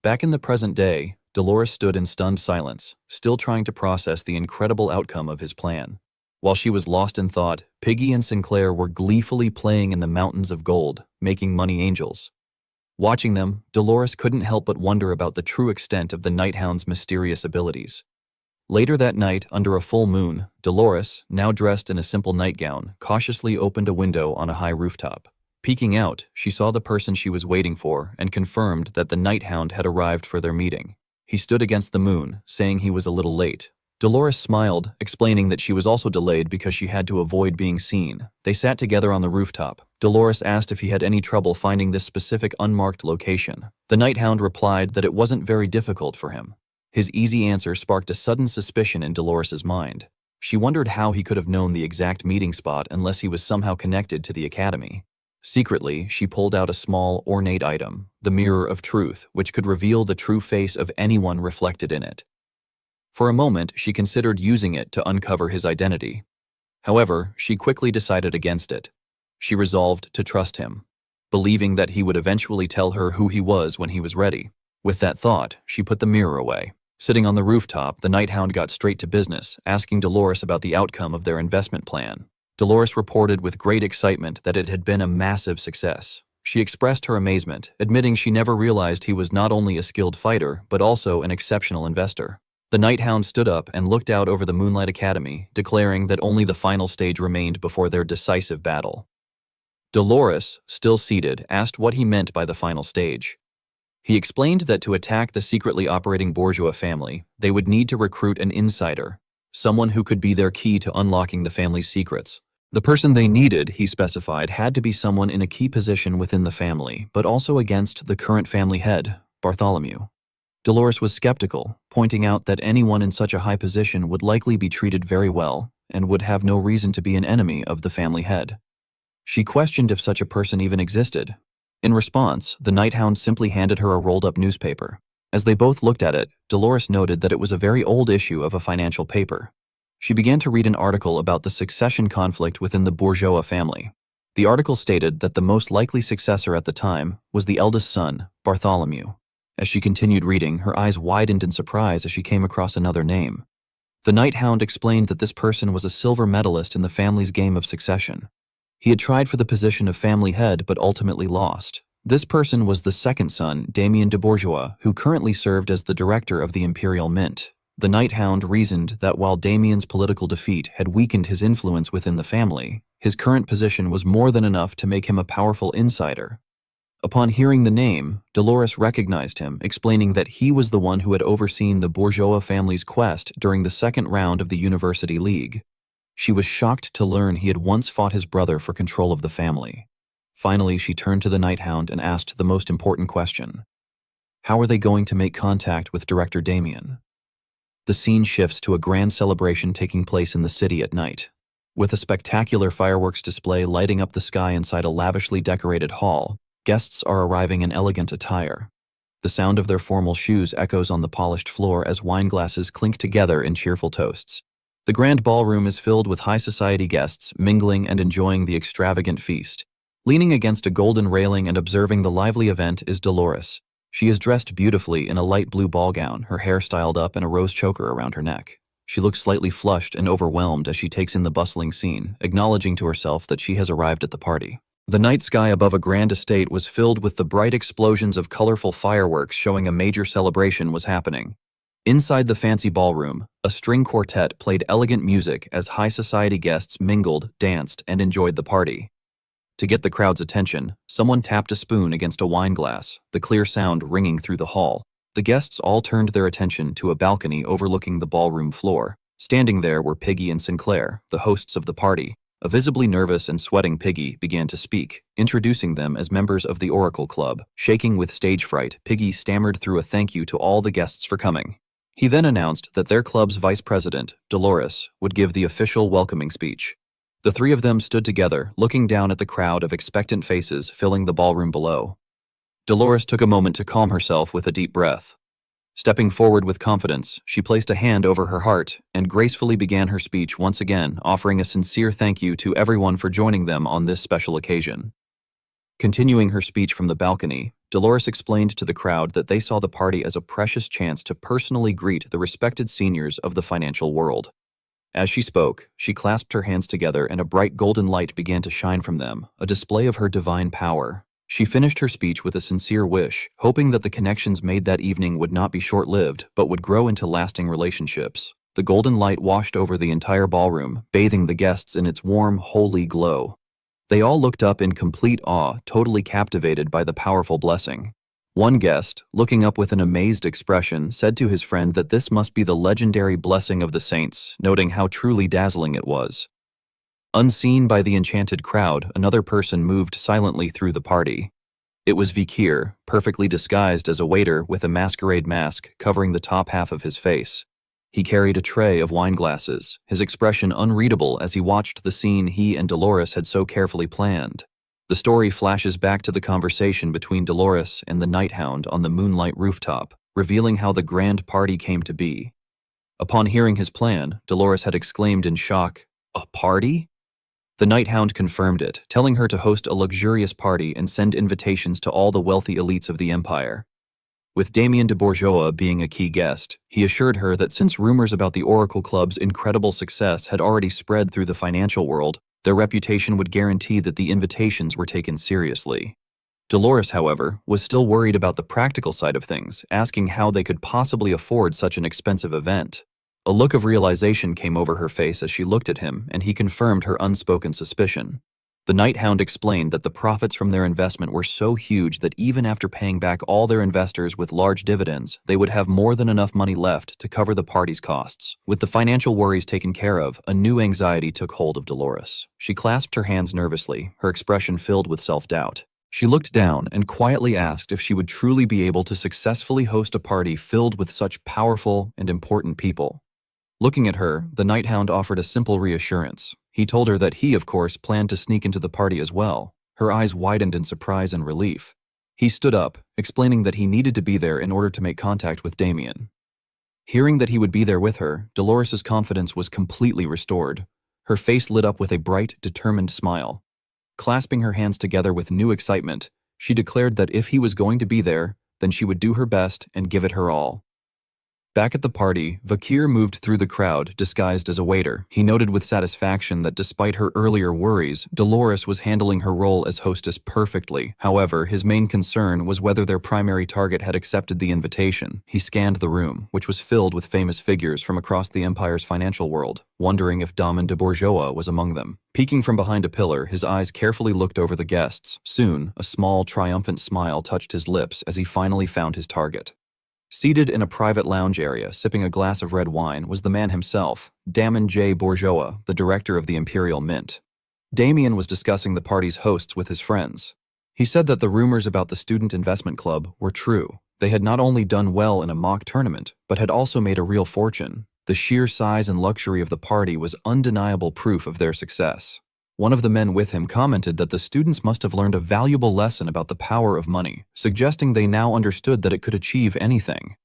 Back in the present day, Dolores stood in stunned silence, still trying to process the incredible outcome of his plan. While she was lost in thought, Piggy and Sinclair were gleefully playing in the mountains of gold, making money angels. Watching them, Dolores couldn't help but wonder about the true extent of the Night Hound's mysterious abilities. Later that night, under a full moon, Dolores, now dressed in a simple nightgown, cautiously opened a window on a high rooftop. Peeking out, she saw the person she was waiting for and confirmed that the Night Hound had arrived for their meeting. He stood against the moon, saying he was a little late. Dolores smiled, explaining that she was also delayed because she had to avoid being seen. They sat together on the rooftop. Dolores asked if he had any trouble finding this specific unmarked location. The Night Hound replied that it wasn't very difficult for him. His easy answer sparked a sudden suspicion in Dolores's mind. She wondered how he could have known the exact meeting spot unless he was somehow connected to the academy. Secretly, she pulled out a small, ornate item, the Mirror of Truth, which could reveal the true face of anyone reflected in it. For a moment, she considered using it to uncover his identity. However, she quickly decided against it. She resolved to trust him, believing that he would eventually tell her who he was when he was ready. With that thought, she put the mirror away. Sitting on the rooftop, the Night Hound got straight to business, asking Dolores about the outcome of their investment plan. Dolores reported with great excitement that it had been a massive success. She expressed her amazement, admitting she never realized he was not only a skilled fighter, but also an exceptional investor. The Night Hound stood up and looked out over the Moonlight Academy, declaring that only the final stage remained before their decisive battle. Dolores, still seated, asked what he meant by the final stage. He explained that to attack the secretly operating bourgeois family, they would need to recruit an insider, someone who could be their key to unlocking the family's secrets. The person they needed, he specified, had to be someone in a key position within the family, but also against the current family head, Bartholomew. Dolores was skeptical, pointing out that anyone in such a high position would likely be treated very well and would have no reason to be an enemy of the family head. She questioned if such a person even existed. In response, the Night Hound simply handed her a rolled-up newspaper. As they both looked at it, Dolores noted that it was a very old issue of a financial paper. She began to read an article about the succession conflict within the bourgeois family. The article stated that the most likely successor at the time was the eldest son, Bartholomew. As she continued reading, her eyes widened in surprise as she came across another name. The Night Hound explained that this person was a silver medalist in the family's game of succession. He had tried for the position of family head but ultimately lost. This person was the second son, Damien de Bourgeois, who currently served as the director of the Imperial Mint. The Night Hound reasoned that while Damien's political defeat had weakened his influence within the family, his current position was more than enough to make him a powerful insider. Upon hearing the name, Dolores recognized him, explaining that he was the one who had overseen the bourgeois family's quest during the second round of the University League. She was shocked to learn he had once fought his brother for control of the family. Finally, she turned to the Night Hound and asked the most important question. How are they going to make contact with Director Damien? The scene shifts to a grand celebration taking place in the city at night. With a spectacular fireworks display lighting up the sky inside a lavishly decorated hall, guests are arriving in elegant attire. The sound of their formal shoes echoes on the polished floor as wine glasses clink together in cheerful toasts. The grand ballroom is filled with high society guests mingling and enjoying the extravagant feast. Leaning against a golden railing and observing the lively event is Dolores. She is dressed beautifully in a light blue ball gown, her hair styled up and a rose choker around her neck. She looks slightly flushed and overwhelmed as she takes in the bustling scene, acknowledging to herself that she has arrived at the party. The night sky above a grand estate was filled with the bright explosions of colorful fireworks showing a major celebration was happening. Inside the fancy ballroom, a string quartet played elegant music as high society guests mingled, danced, and enjoyed the party. To get the crowd's attention, someone tapped a spoon against a wine glass, the clear sound ringing through the hall. The guests all turned their attention to a balcony overlooking the ballroom floor. Standing there were Piggy and Sinclair, the hosts of the party. A visibly nervous and sweating Piggy began to speak, introducing them as members of the Oracle Club. Shaking with stage fright, Piggy stammered through a thank you to all the guests for coming. He then announced that their club's vice president, Dolores, would give the official welcoming speech. The three of them stood together, looking down at the crowd of expectant faces filling the ballroom below. Dolores took a moment to calm herself with a deep breath. Stepping forward with confidence, she placed a hand over her heart and gracefully began her speech once again, offering a sincere thank you to everyone for joining them on this special occasion. Continuing her speech from the balcony, Dolores explained to the crowd that they saw the party as a precious chance to personally greet the respected seniors of the financial world. As she spoke, she clasped her hands together and a bright golden light began to shine from them, a display of her divine power. She finished her speech with a sincere wish, hoping that the connections made that evening would not be short-lived, but would grow into lasting relationships. The golden light washed over the entire ballroom, bathing the guests in its warm, holy glow. They all looked up in complete awe, totally captivated by the powerful blessing. One guest, looking up with an amazed expression, said to his friend that this must be the legendary blessing of the saints, noting how truly dazzling it was. Unseen by the enchanted crowd, another person moved silently through the party. It was Vikir, perfectly disguised as a waiter with a masquerade mask covering the top half of his face. He carried a tray of wine glasses, his expression unreadable as he watched the scene he and Dolores had so carefully planned. The story flashes back to the conversation between Dolores and the Night Hound on the moonlight rooftop, revealing how the grand party came to be. Upon hearing his plan, Dolores had exclaimed in shock, "A party?" The Night Hound confirmed it, telling her to host a luxurious party and send invitations to all the wealthy elites of the empire. With Damien de Bourgeois being a key guest, he assured her that since rumors about the Oracle Club's incredible success had already spread through the financial world, their reputation would guarantee that the invitations were taken seriously. Dolores, however, was still worried about the practical side of things, asking how they could possibly afford such an expensive event. A look of realization came over her face as she looked at him, and he confirmed her unspoken suspicion. The Night Hound explained that the profits from their investment were so huge that even after paying back all their investors with large dividends, they would have more than enough money left to cover the party's costs. With the financial worries taken care of, a new anxiety took hold of Dolores. She clasped her hands nervously, her expression filled with self-doubt. She looked down and quietly asked if she would truly be able to successfully host a party filled with such powerful and important people. Looking at her, the Night Hound offered a simple reassurance. He told her that he, of course, planned to sneak into the party as well. Her eyes widened in surprise and relief. He stood up, explaining that he needed to be there in order to make contact with Damien. Hearing that he would be there with her, Dolores's confidence was completely restored. Her face lit up with a bright, determined smile. Clasping her hands together with new excitement, she declared that if he was going to be there, then she would do her best and give it her all. Back at the party, Vikir moved through the crowd, disguised as a waiter. He noted with satisfaction that despite her earlier worries, Dolores was handling her role as hostess perfectly. However, his main concern was whether their primary target had accepted the invitation. He scanned the room, which was filled with famous figures from across the empire's financial world, wondering if Damien de Bourgeois was among them. Peeking from behind a pillar, his eyes carefully looked over the guests. Soon, a small, triumphant smile touched his lips as he finally found his target. Seated in a private lounge area, sipping a glass of red wine, was the man himself, Damien J. Bourgeois, the director of the Imperial Mint. Damien was discussing the party's hosts with his friends. He said that the rumors about the Student Investment Club were true. They had not only done well in a mock tournament, but had also made a real fortune. The sheer size and luxury of the party was undeniable proof of their success. One of the men with him commented that the students must have learned a valuable lesson about the power of money, suggesting they now understood that it could achieve anything.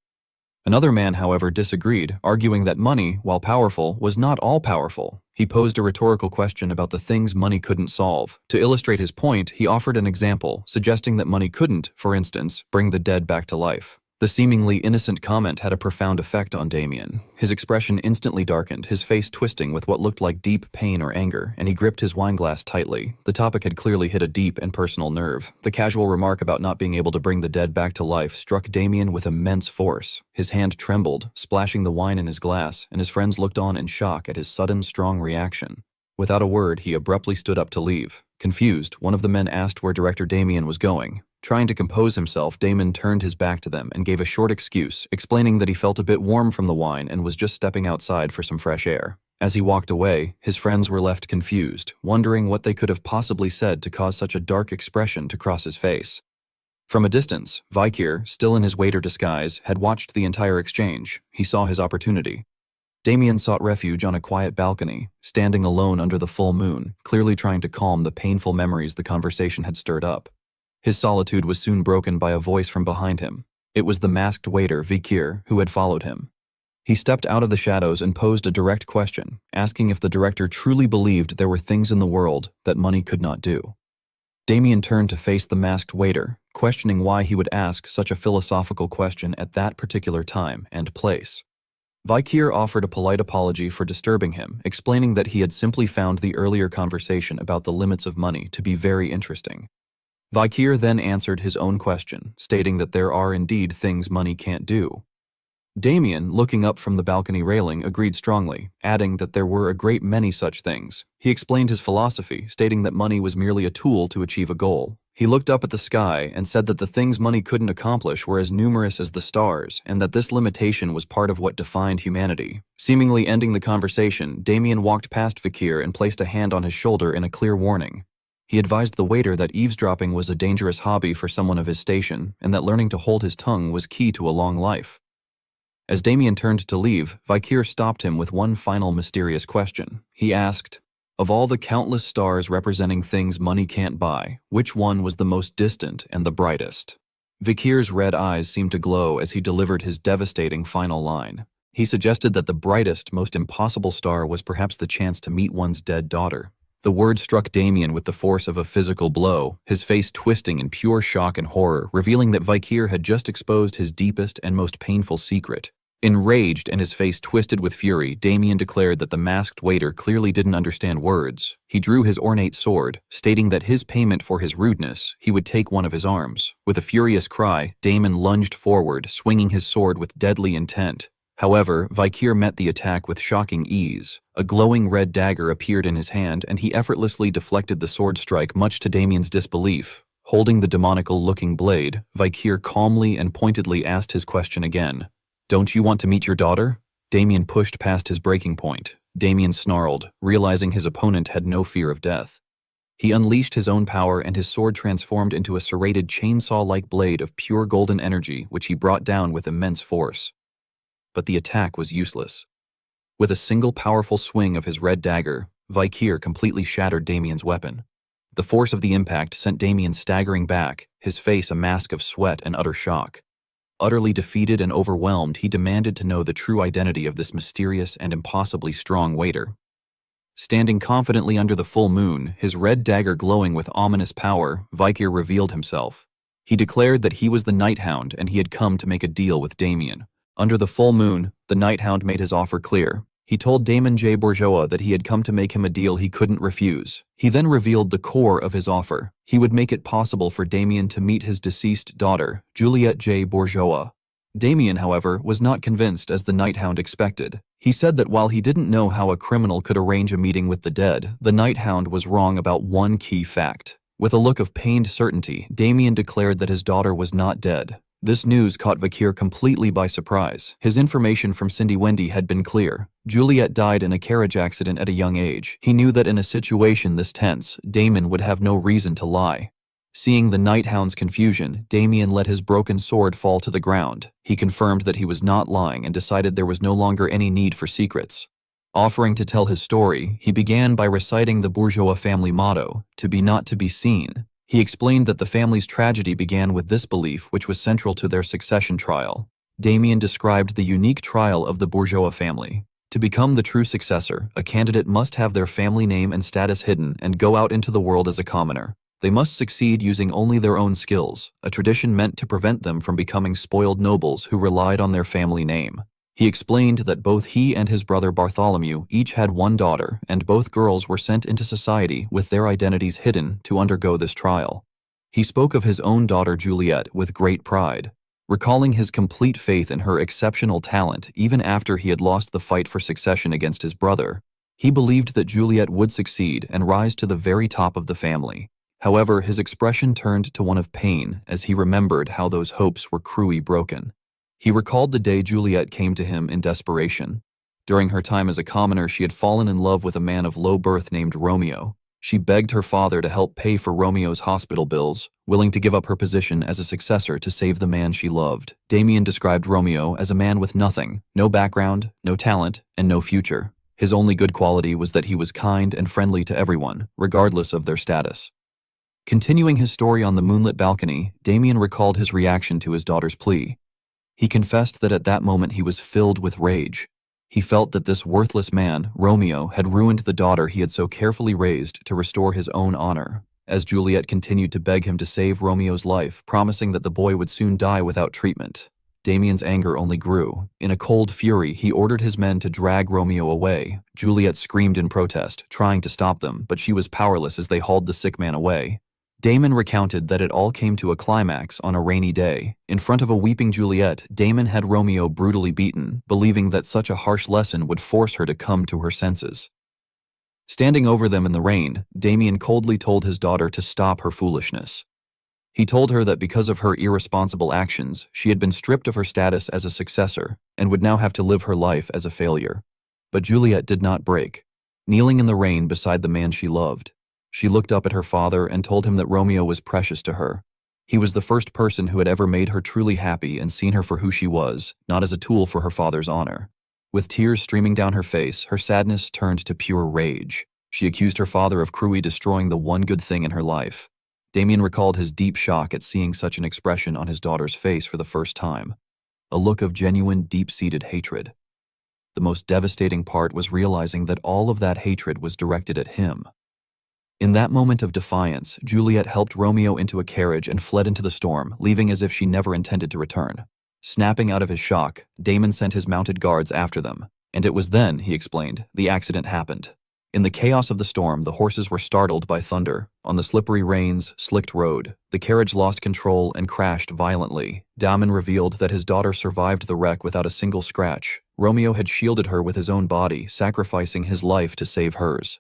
Another man, however, disagreed, arguing that money, while powerful, was not all powerful. He posed a rhetorical question about the things money couldn't solve. To illustrate his point, he offered an example, suggesting that money couldn't, for instance, bring the dead back to life. The seemingly innocent comment had a profound effect on Damien. His expression instantly darkened, his face twisting with what looked like deep pain or anger, and he gripped his wineglass tightly. The topic had clearly hit a deep and personal nerve. The casual remark about not being able to bring the dead back to life struck Damien with immense force. His hand trembled, splashing the wine in his glass, and his friends looked on in shock at his sudden, strong reaction. Without a word, he abruptly stood up to leave. Confused, one of the men asked where Director Damien was going. Trying to compose himself, Damon turned his back to them and gave a short excuse, explaining that he felt a bit warm from the wine and was just stepping outside for some fresh air. As he walked away, his friends were left confused, wondering what they could have possibly said to cause such a dark expression to cross his face. From a distance, Vikir, still in his waiter disguise, had watched the entire exchange. He saw his opportunity. Damien sought refuge on a quiet balcony, standing alone under the full moon, clearly trying to calm the painful memories the conversation had stirred up. His solitude was soon broken by a voice from behind him. It was the masked waiter, Vikir, who had followed him. He stepped out of the shadows and posed a direct question, asking if the director truly believed there were things in the world that money could not do. Damien turned to face the masked waiter, questioning why he would ask such a philosophical question at that particular time and place. Vikir offered a polite apology for disturbing him, explaining that he had simply found the earlier conversation about the limits of money to be very interesting. Vikir then answered his own question, stating that there are indeed things money can't do. Damien, looking up from the balcony railing, agreed strongly, adding that there were a great many such things. He explained his philosophy, stating that money was merely a tool to achieve a goal. He looked up at the sky and said that the things money couldn't accomplish were as numerous as the stars, and that this limitation was part of what defined humanity. Seemingly ending the conversation, Damien walked past Vikir and placed a hand on his shoulder in a clear warning. He advised the waiter that eavesdropping was a dangerous hobby for someone of his station, and that learning to hold his tongue was key to a long life. As Damien turned to leave, Vikir stopped him with one final mysterious question. He asked, "Of all the countless stars representing things money can't buy, which one was the most distant and the brightest?" Vikir's red eyes seemed to glow as he delivered his devastating final line. He suggested that the brightest, most impossible star was perhaps the chance to meet one's dead daughter. The word struck Damien with the force of a physical blow, his face twisting in pure shock and horror, revealing that Vikir had just exposed his deepest and most painful secret. Enraged and his face twisted with fury, Damien declared that the masked waiter clearly didn't understand words. He drew his ornate sword, stating that his payment for his rudeness, he would take one of his arms. With a furious cry, Damon lunged forward, swinging his sword with deadly intent. However, Vikir met the attack with shocking ease. A glowing red dagger appeared in his hand, and he effortlessly deflected the sword strike, much to Damien's disbelief. Holding the demonical-looking blade, Vikir calmly and pointedly asked his question again. "Don't you want to meet your daughter?" Damien pushed past his breaking point. Damien snarled, realizing his opponent had no fear of death. He unleashed his own power, and his sword transformed into a serrated chainsaw-like blade of pure golden energy, which he brought down with immense force. But the attack was useless. With a single powerful swing of his red dagger, Vikir completely shattered Damien's weapon. The force of the impact sent Damien staggering back, his face a mask of sweat and utter shock. Utterly defeated and overwhelmed, he demanded to know the true identity of this mysterious and impossibly strong waiter. Standing confidently under the full moon, his red dagger glowing with ominous power, Vikir revealed himself. He declared that he was the Night Hound and he had come to make a deal with Damien. Under the full moon, the Night Hound made his offer clear. He told Damon J. Bourgeois that he had come to make him a deal he couldn't refuse. He then revealed the core of his offer. He would make it possible for Damien to meet his deceased daughter, Juliette J. Bourgeois. Damien, however, was not convinced as the Night Hound expected. He said that while he didn't know how a criminal could arrange a meeting with the dead, the Night Hound was wrong about one key fact. With a look of pained certainty, Damien declared that his daughter was not dead. This news caught Vikir completely by surprise. His information from Cindy Wendy had been clear. Juliette died in a carriage accident at a young age. He knew that in a situation this tense, Damon would have no reason to lie. Seeing the Night Hound's confusion, Damien let his broken sword fall to the ground. He confirmed that he was not lying and decided there was no longer any need for secrets. Offering to tell his story, he began by reciting the Bourgeois family motto, "To be not to be seen." He explained that the family's tragedy began with this belief, which was central to their succession trial. Damien described the unique trial of the Bourgeois family. To become the true successor, a candidate must have their family name and status hidden and go out into the world as a commoner. They must succeed using only their own skills, a tradition meant to prevent them from becoming spoiled nobles who relied on their family name. He explained that both he and his brother Bartholomew each had one daughter, and both girls were sent into society with their identities hidden to undergo this trial. He spoke of his own daughter Juliette with great pride, recalling his complete faith in her exceptional talent even after he had lost the fight for succession against his brother. He believed that Juliette would succeed and rise to the very top of the family. However, his expression turned to one of pain as he remembered how those hopes were cruelly broken. He recalled the day Juliette came to him in desperation. During her time as a commoner, she had fallen in love with a man of low birth named Romeo. She begged her father to help pay for Romeo's hospital bills, willing to give up her position as a successor to save the man she loved. Damien described Romeo as a man with nothing, no background, no talent, and no future. His only good quality was that he was kind and friendly to everyone, regardless of their status. Continuing his story on the moonlit balcony, Damien recalled his reaction to his daughter's plea. He confessed that at that moment he was filled with rage. He felt that this worthless man, Romeo, had ruined the daughter he had so carefully raised to restore his own honor. As Juliette continued to beg him to save Romeo's life, promising that the boy would soon die without treatment, Damien's anger only grew. In a cold fury, he ordered his men to drag Romeo away. Juliette screamed in protest, trying to stop them, but she was powerless as they hauled the sick man away. Damon recounted that it all came to a climax on a rainy day. In front of a weeping Juliet, Damon had Romeo brutally beaten, believing that such a harsh lesson would force her to come to her senses. Standing over them in the rain, Damien coldly told his daughter to stop her foolishness. He told her that because of her irresponsible actions, she had been stripped of her status as a successor and would now have to live her life as a failure. But Juliet did not break. Kneeling in the rain beside the man she loved, she looked up at her father and told him that Romeo was precious to her. He was the first person who had ever made her truly happy and seen her for who she was, not as a tool for her father's honor. With tears streaming down her face, her sadness turned to pure rage. She accused her father of cruelly destroying the one good thing in her life. Damien recalled his deep shock at seeing such an expression on his daughter's face for the first time. A look of genuine, deep-seated hatred. The most devastating part was realizing that all of that hatred was directed at him. In that moment of defiance, Juliet helped Romeo into a carriage and fled into the storm, leaving as if she never intended to return. Snapping out of his shock, Damon sent his mounted guards after them. And it was then, he explained, the accident happened. In the chaos of the storm, the horses were startled by thunder. On the slippery rains, slicked road, the carriage lost control and crashed violently. Damon revealed that his daughter survived the wreck without a single scratch. Romeo had shielded her with his own body, sacrificing his life to save hers.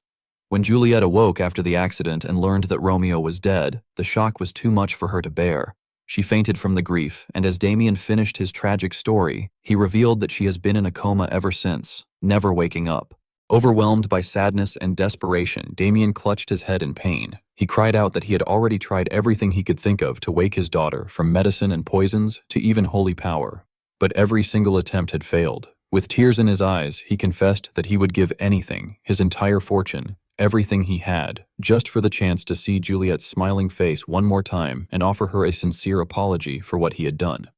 When Juliet awoke after the accident and learned that Romeo was dead, the shock was too much for her to bear. She fainted from the grief, and as Damien finished his tragic story, he revealed that she has been in a coma ever since, never waking up. Overwhelmed by sadness and desperation, Damien clutched his head in pain. He cried out that he had already tried everything he could think of to wake his daughter, from medicine and poisons to even holy power. But every single attempt had failed. With tears in his eyes, he confessed that he would give anything, his entire fortune, everything he had, just for the chance to see Juliet's smiling face one more time and offer her a sincere apology for what he had done.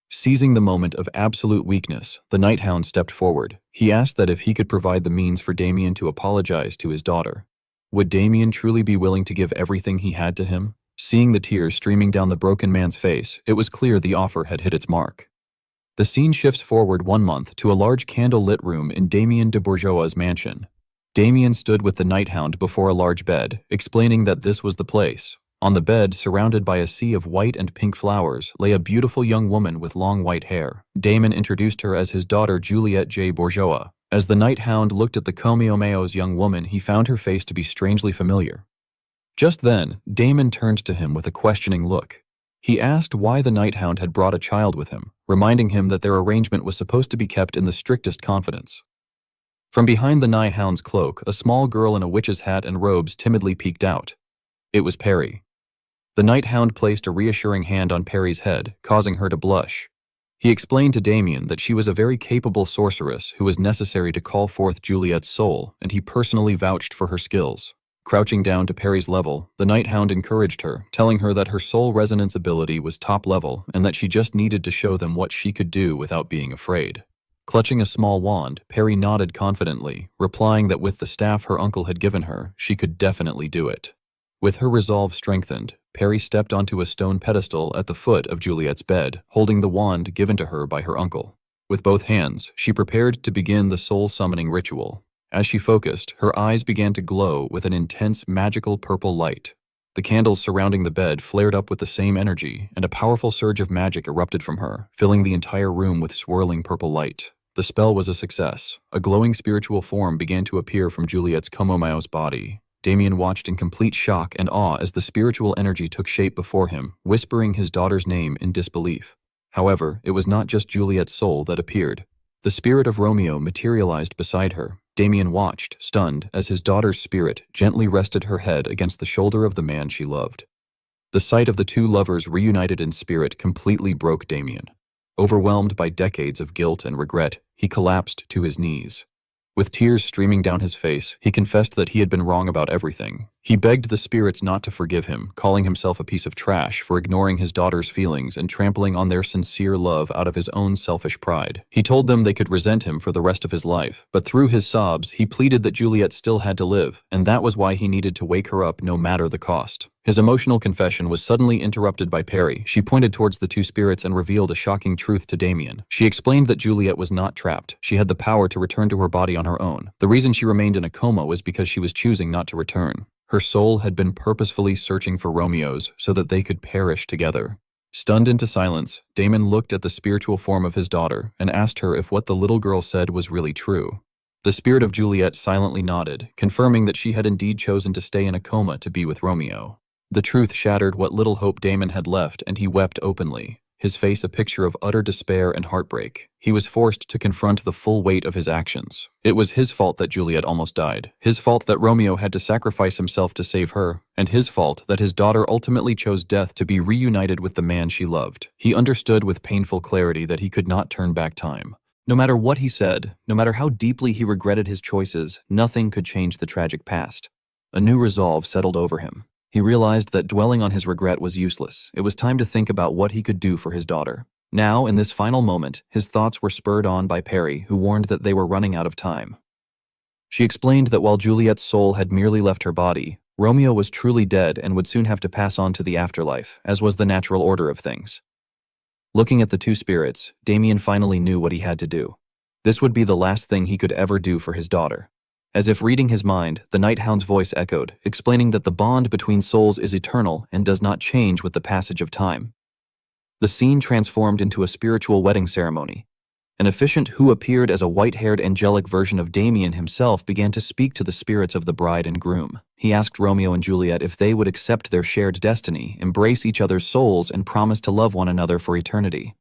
Seizing the moment of absolute weakness, the Night Hound stepped forward. He asked that if he could provide the means for Damien to apologize to his daughter. Would Damien truly be willing to give everything he had to him? Seeing the tears streaming down the broken man's face, it was clear the offer had hit its mark. The scene shifts forward 1 month to a large candle-lit room in Damien de Bourgeois' mansion. Damien stood with the Night Hound before a large bed, explaining that this was the place. On the bed, surrounded by a sea of white and pink flowers, lay a beautiful young woman with long white hair. Damon introduced her as his daughter Juliet J. Bourgeois. As the Night Hound looked at the Komiomeo's young woman, he found her face to be strangely familiar. Just then, Damon turned to him with a questioning look. He asked why the Night Hound had brought a child with him, reminding him that their arrangement was supposed to be kept in the strictest confidence. From behind the Night Hound's cloak, a small girl in a witch's hat and robes timidly peeked out. It was Perry. The Night Hound placed a reassuring hand on Perry's head, causing her to blush. He explained to Damien that she was a very capable sorceress who was necessary to call forth Juliet's soul, and he personally vouched for her skills. Crouching down to Perry's level, the Night Hound encouraged her, telling her that her soul resonance ability was top level and that she just needed to show them what she could do without being afraid. Clutching a small wand, Perry nodded confidently, replying that with the staff her uncle had given her, she could definitely do it. With her resolve strengthened, Perry stepped onto a stone pedestal at the foot of Juliet's bed, holding the wand given to her by her uncle. With both hands, she prepared to begin the soul-summoning ritual. As she focused, her eyes began to glow with an intense, magical purple light. The candles surrounding the bed flared up with the same energy, and a powerful surge of magic erupted from her, filling the entire room with swirling purple light. The spell was a success. A glowing spiritual form began to appear from Juliet's Komomao's body. Damien watched in complete shock and awe as the spiritual energy took shape before him, whispering his daughter's name in disbelief. However, it was not just Juliet's soul that appeared. The spirit of Romeo materialized beside her. Damien watched, stunned, as his daughter's spirit gently rested her head against the shoulder of the man she loved. The sight of the two lovers reunited in spirit completely broke Damien. Overwhelmed by decades of guilt and regret, he collapsed to his knees. With tears streaming down his face, he confessed that he had been wrong about everything. He begged the spirits not to forgive him, calling himself a piece of trash for ignoring his daughter's feelings and trampling on their sincere love out of his own selfish pride. He told them they could resent him for the rest of his life, but through his sobs, he pleaded that Juliet still had to live, and that was why he needed to wake her up no matter the cost. His emotional confession was suddenly interrupted by Perry. She pointed towards the two spirits and revealed a shocking truth to Damien. She explained that Juliet was not trapped. She had the power to return to her body on her own. The reason she remained in a coma was because she was choosing not to return. Her soul had been purposefully searching for Romeo's so that they could perish together. Stunned into silence, Damon looked at the spiritual form of his daughter and asked her if what the little girl said was really true. The spirit of Juliet silently nodded, confirming that she had indeed chosen to stay in a coma to be with Romeo. The truth shattered what little hope Damon had left, and he wept openly, his face a picture of utter despair and heartbreak. He was forced to confront the full weight of his actions. It was his fault that Juliet almost died, his fault that Romeo had to sacrifice himself to save her, and his fault that his daughter ultimately chose death to be reunited with the man she loved. He understood with painful clarity that he could not turn back time. No matter what he said, no matter how deeply he regretted his choices, nothing could change the tragic past. A new resolve settled over him. He realized that dwelling on his regret was useless. It was time to think about what he could do for his daughter. Now, in this final moment, his thoughts were spurred on by Perry, who warned that they were running out of time. She explained that while Juliet's soul had merely left her body, Romeo was truly dead and would soon have to pass on to the afterlife, as was the natural order of things. Looking at the two spirits, Damien finally knew what he had to do. This would be the last thing he could ever do for his daughter. As if reading his mind, the Night Hound's voice echoed, explaining that the bond between souls is eternal and does not change with the passage of time. The scene transformed into a spiritual wedding ceremony. An officiant who appeared as a white-haired angelic version of Damien himself began to speak to the spirits of the bride and groom. He asked Romeo and Juliet if they would accept their shared destiny, embrace each other's souls, and promise to love one another for eternity.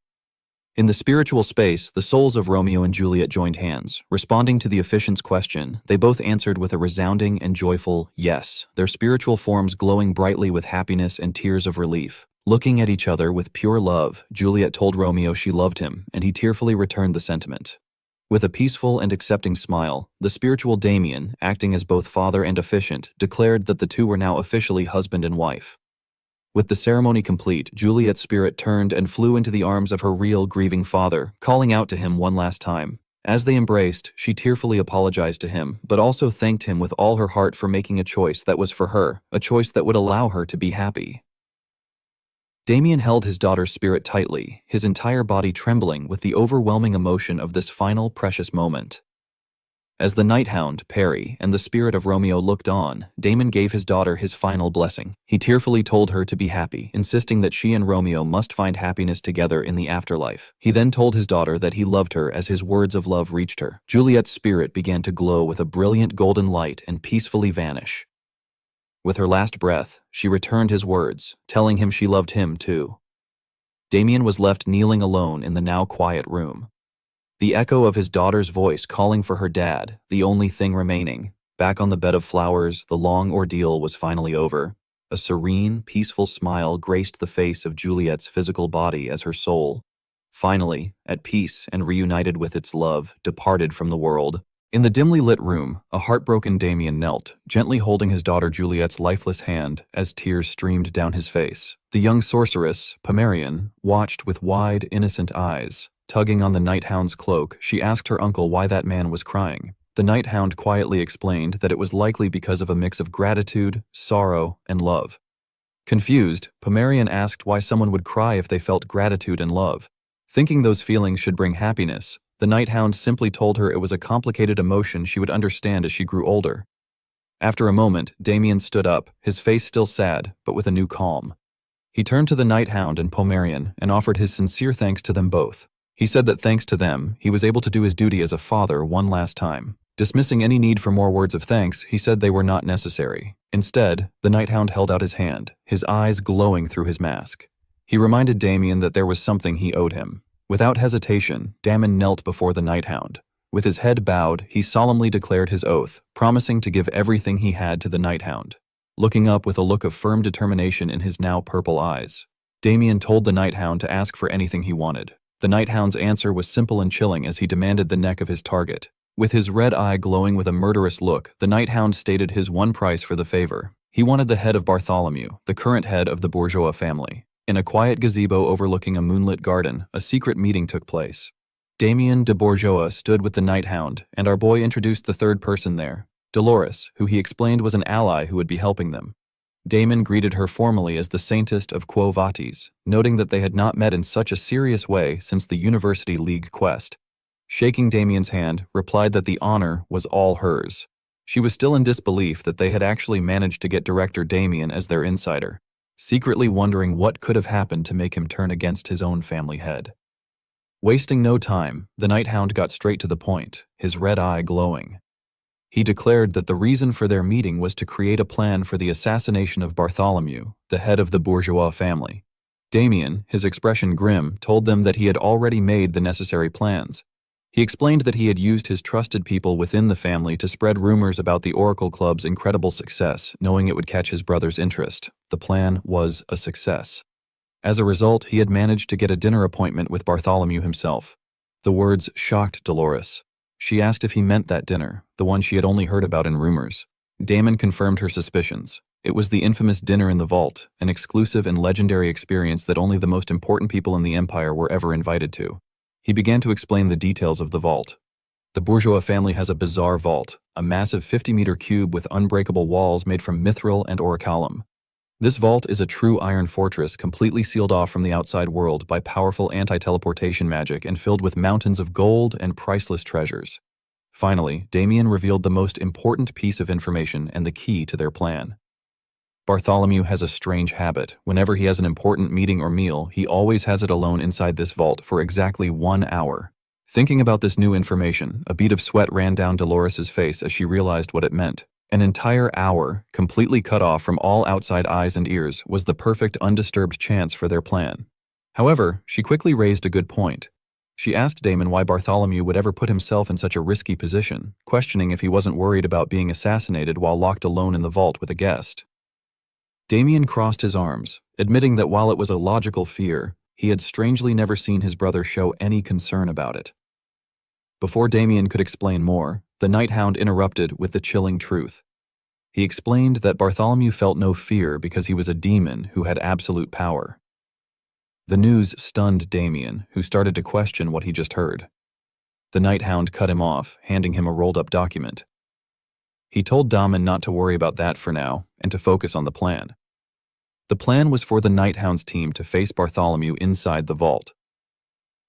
In the spiritual space, the souls of Romeo and Juliet joined hands. Responding to the officiant's question, they both answered with a resounding and joyful yes, their spiritual forms glowing brightly with happiness and tears of relief. Looking at each other with pure love, Juliet told Romeo she loved him, and he tearfully returned the sentiment. With a peaceful and accepting smile, the spiritual Damien, acting as both father and officiant, declared that the two were now officially husband and wife. With the ceremony complete, Juliet's spirit turned and flew into the arms of her real grieving father, calling out to him one last time. As they embraced, she tearfully apologized to him, but also thanked him with all her heart for making a choice that was for her, a choice that would allow her to be happy. Damien held his daughter's spirit tightly, his entire body trembling with the overwhelming emotion of this final precious moment. As the Night Hound, Perry, and the spirit of Romeo looked on, Damon gave his daughter his final blessing. He tearfully told her to be happy, insisting that she and Romeo must find happiness together in the afterlife. He then told his daughter that he loved her as his words of love reached her. Juliet's spirit began to glow with a brilliant golden light and peacefully vanish. With her last breath, she returned his words, telling him she loved him too. Damien was left kneeling alone in the now quiet room. The echo of his daughter's voice calling for her dad, the only thing remaining. Back on the bed of flowers, the long ordeal was finally over. A serene, peaceful smile graced the face of Juliet's physical body as her soul, finally, at peace and reunited with its love, departed from the world. In the dimly lit room, a heartbroken Damien knelt, gently holding his daughter Juliet's lifeless hand as tears streamed down his face. The young sorceress, Pomerian, watched with wide, innocent eyes. Tugging on the Night Hound's cloak, she asked her uncle why that man was crying. The Night Hound quietly explained that it was likely because of a mix of gratitude, sorrow, and love. Confused, Pomerian asked why someone would cry if they felt gratitude and love. Thinking those feelings should bring happiness, the Night Hound simply told her it was a complicated emotion she would understand as she grew older. After a moment, Damien stood up, his face still sad, but with a new calm. He turned to the Night Hound and Pomerian and offered his sincere thanks to them both. He said that thanks to them, he was able to do his duty as a father one last time. Dismissing any need for more words of thanks, he said they were not necessary. Instead, the Night Hound held out his hand, his eyes glowing through his mask. He reminded Damien that there was something he owed him. Without hesitation, Damon knelt before the Night Hound. With his head bowed, he solemnly declared his oath, promising to give everything he had to the Night Hound. Looking up with a look of firm determination in his now purple eyes, Damien told the Night Hound to ask for anything he wanted. The Night Hound's answer was simple and chilling as he demanded the neck of his target. With his red eye glowing with a murderous look, the Night Hound stated his one price for the favor. He wanted the head of Bartholomew, the current head of the bourgeois family. In a quiet gazebo overlooking a moonlit garden, a secret meeting took place. Damien de Bourgeois stood with the Night Hound, and our boy introduced the third person there, Dolores, who he explained was an ally who would be helping them. Damon greeted her formally as the Saintest of Quo Vadis, noting that they had not met in such a serious way since the University League quest. Shaking Damien's hand, replied that the honor was all hers. She was still in disbelief that they had actually managed to get Director Damien as their insider, secretly wondering what could have happened to make him turn against his own family head. Wasting no time, the Night Hound got straight to the point, his red eye glowing. He declared that the reason for their meeting was to create a plan for the assassination of Bartholomew, the head of the bourgeois family. Damien, his expression grim, told them that he had already made the necessary plans. He explained that he had used his trusted people within the family to spread rumors about the Oracle Club's incredible success, knowing it would catch his brother's interest. The plan was a success. As a result, he had managed to get a dinner appointment with Bartholomew himself. The words shocked Dolores. She asked if he meant that dinner, the one she had only heard about in rumors. Damon confirmed her suspicions. It was the infamous dinner in the vault, an exclusive and legendary experience that only the most important people in the Empire were ever invited to. He began to explain the details of the vault. The bourgeois family has a bizarre vault, a massive 50-meter cube with unbreakable walls made from mithril and orichalcum. This vault is a true iron fortress completely sealed off from the outside world by powerful anti-teleportation magic and filled with mountains of gold and priceless treasures. Finally, Damien revealed the most important piece of information and the key to their plan. Bartholomew has a strange habit. Whenever he has an important meeting or meal, he always has it alone inside this vault for exactly 1 hour. Thinking about this new information, a bead of sweat ran down Dolores's face as she realized what it meant. An entire hour, completely cut off from all outside eyes and ears, was the perfect undisturbed chance for their plan. However, she quickly raised a good point. She asked Damon why Bartholomew would ever put himself in such a risky position, questioning if he wasn't worried about being assassinated while locked alone in the vault with a guest. Damien crossed his arms, admitting that while it was a logical fear, he had strangely never seen his brother show any concern about it. Before Damien could explain more, the Night Hound interrupted with the chilling truth. He explained that Bartholomew felt no fear because he was a demon who had absolute power. The news stunned Damien, who started to question what he just heard. The Night Hound cut him off, handing him a rolled-up document. He told Damon not to worry about that for now, and to focus on the plan. The plan was for the Night Hound's team to face Bartholomew inside the vault.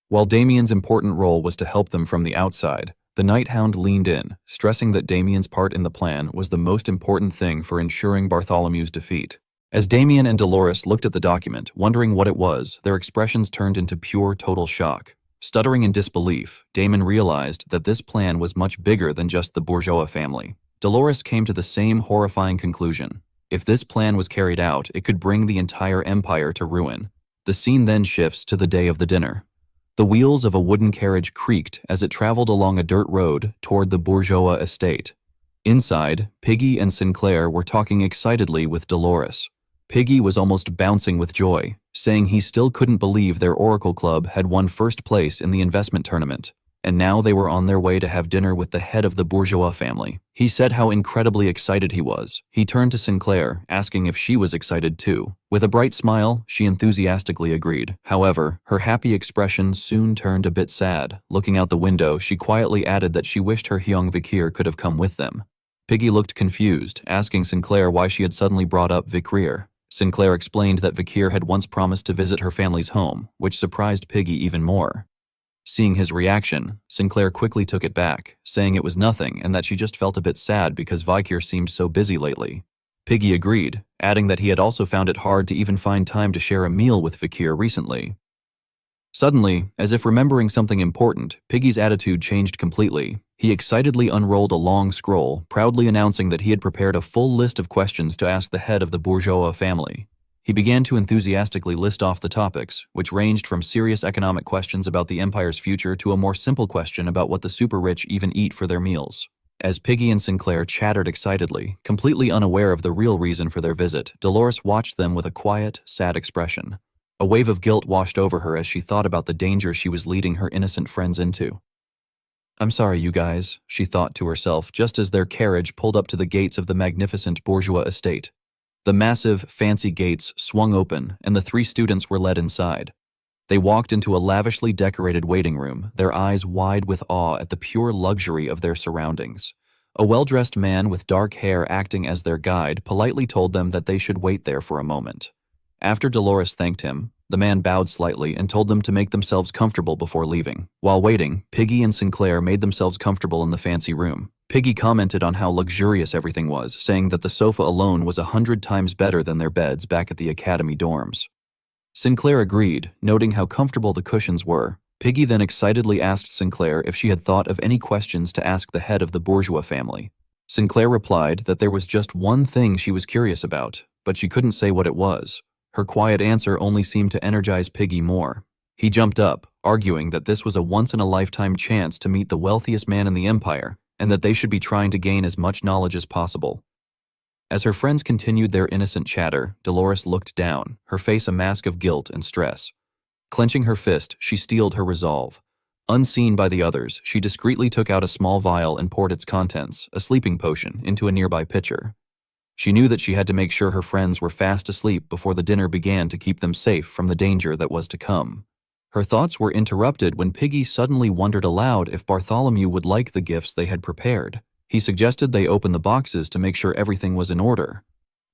While Damien's important role was to help them from the outside, the Night Hound leaned in, stressing that Damien's part in the plan was the most important thing for ensuring Bartholomew's defeat. As Damien and Dolores looked at the document, wondering what it was, their expressions turned into pure total shock. Stuttering in disbelief, Damon realized that this plan was much bigger than just the bourgeois family. Dolores came to the same horrifying conclusion. If this plan was carried out, it could bring the entire empire to ruin. The scene then shifts to the day of the dinner. The wheels of a wooden carriage creaked as it traveled along a dirt road toward the bourgeois estate. Inside, Piggy and Sinclair were talking excitedly with Dolores. Piggy was almost bouncing with joy, saying he still couldn't believe their Oracle Club had won first place in the investment tournament, and now they were on their way to have dinner with the head of the bourgeois family. He said how incredibly excited he was. He turned to Sinclair, asking if she was excited too. With a bright smile, she enthusiastically agreed. However, her happy expression soon turned a bit sad. Looking out the window, she quietly added that she wished her young Vikir could have come with them. Piggy looked confused, asking Sinclair why she had suddenly brought up Vikir. Sinclair explained that Vikir had once promised to visit her family's home, which surprised Piggy even more. Seeing his reaction, Sinclair quickly took it back, saying it was nothing and that she just felt a bit sad because Vikir seemed so busy lately. Piggy agreed, adding that he had also found it hard to even find time to share a meal with Vikir recently. Suddenly, as if remembering something important, Piggy's attitude changed completely. He excitedly unrolled a long scroll, proudly announcing that he had prepared a full list of questions to ask the head of the bourgeois family. He began to enthusiastically list off the topics, which ranged from serious economic questions about the empire's future to a more simple question about what the super-rich even eat for their meals. As Piggy and Sinclair chattered excitedly, completely unaware of the real reason for their visit, Dolores watched them with a quiet, sad expression. A wave of guilt washed over her as she thought about the danger she was leading her innocent friends into. "I'm sorry, you guys," she thought to herself just as their carriage pulled up to the gates of the magnificent bourgeois estate. The massive, fancy gates swung open, and the 3 students were led inside. They walked into a lavishly decorated waiting room, their eyes wide with awe at the pure luxury of their surroundings. A well-dressed man with dark hair acting as their guide politely told them that they should wait there for a moment. After Dolores thanked him, The man bowed slightly and told them to make themselves comfortable before leaving. While waiting, Piggy and Sinclair made themselves comfortable in the fancy room. Piggy commented on how luxurious everything was, saying that the sofa alone was 100 times better than their beds back at the academy dorms. Sinclair agreed, noting how comfortable the cushions were. Piggy then excitedly asked Sinclair if she had thought of any questions to ask the head of the bourgeois family. Sinclair replied that there was just one thing she was curious about, but she couldn't say what it was. Her quiet answer only seemed to energize Piggy more. He jumped up, arguing that this was a once-in-a-lifetime chance to meet the wealthiest man in the empire, and that they should be trying to gain as much knowledge as possible. As her friends continued their innocent chatter, Dolores looked down, her face a mask of guilt and stress. Clenching her fist, she steeled her resolve. Unseen by the others, she discreetly took out a small vial and poured its contents, a sleeping potion, into a nearby pitcher. She knew that she had to make sure her friends were fast asleep before the dinner began to keep them safe from the danger that was to come. Her thoughts were interrupted when Piggy suddenly wondered aloud if Bartholomew would like the gifts they had prepared. He suggested they open the boxes to make sure everything was in order.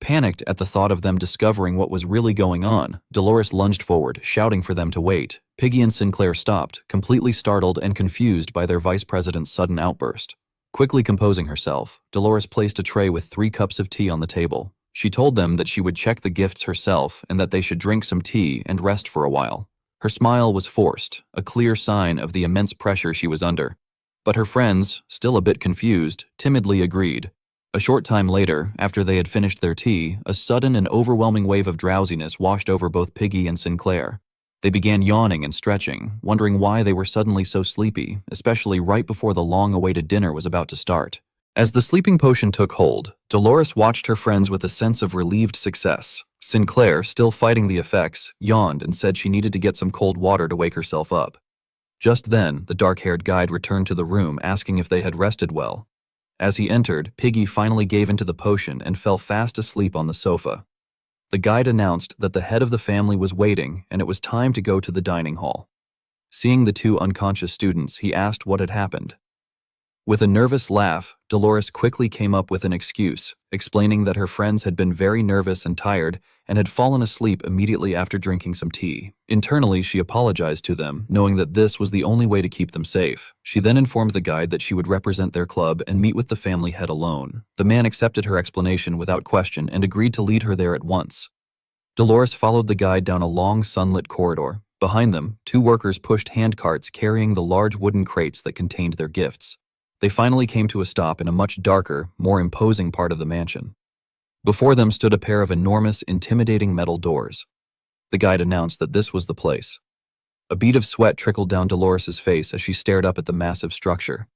Panicked at the thought of them discovering what was really going on, Dolores lunged forward, shouting for them to wait. Piggy and Sinclair stopped, completely startled and confused by their vice president's sudden outburst. Quickly composing herself, Dolores placed a tray with 3 cups of tea on the table. She told them that she would check the gifts herself and that they should drink some tea and rest for a while. Her smile was forced, a clear sign of the immense pressure she was under. But her friends, still a bit confused, timidly agreed. A short time later, after they had finished their tea, a sudden and overwhelming wave of drowsiness washed over both Piggy and Sinclair. They began yawning and stretching, wondering why they were suddenly so sleepy, especially right before the long-awaited dinner was about to start. As the sleeping potion took hold, Dolores watched her friends with a sense of relieved success. Sinclair, still fighting the effects, yawned and said she needed to get some cold water to wake herself up. Just then, the dark-haired guide returned to the room asking if they had rested well. As he entered, Piggy finally gave into the potion and fell fast asleep on the sofa. The guide announced that the head of the family was waiting and it was time to go to the dining hall. Seeing the 2 unconscious students, he asked what had happened. With a nervous laugh, Dolores quickly came up with an excuse, explaining that her friends had been very nervous and tired and had fallen asleep immediately after drinking some tea. Internally, she apologized to them, knowing that this was the only way to keep them safe. She then informed the guide that she would represent their club and meet with the family head alone. The man accepted her explanation without question and agreed to lead her there at once. Dolores followed the guide down a long sunlit corridor. Behind them, 2 workers pushed handcarts carrying the large wooden crates that contained their gifts. They finally came to a stop in a much darker, more imposing part of the mansion. Before them stood a pair of enormous, intimidating metal doors. The guide announced that this was the place. A bead of sweat trickled down Dolores's face as she stared up at the massive structure,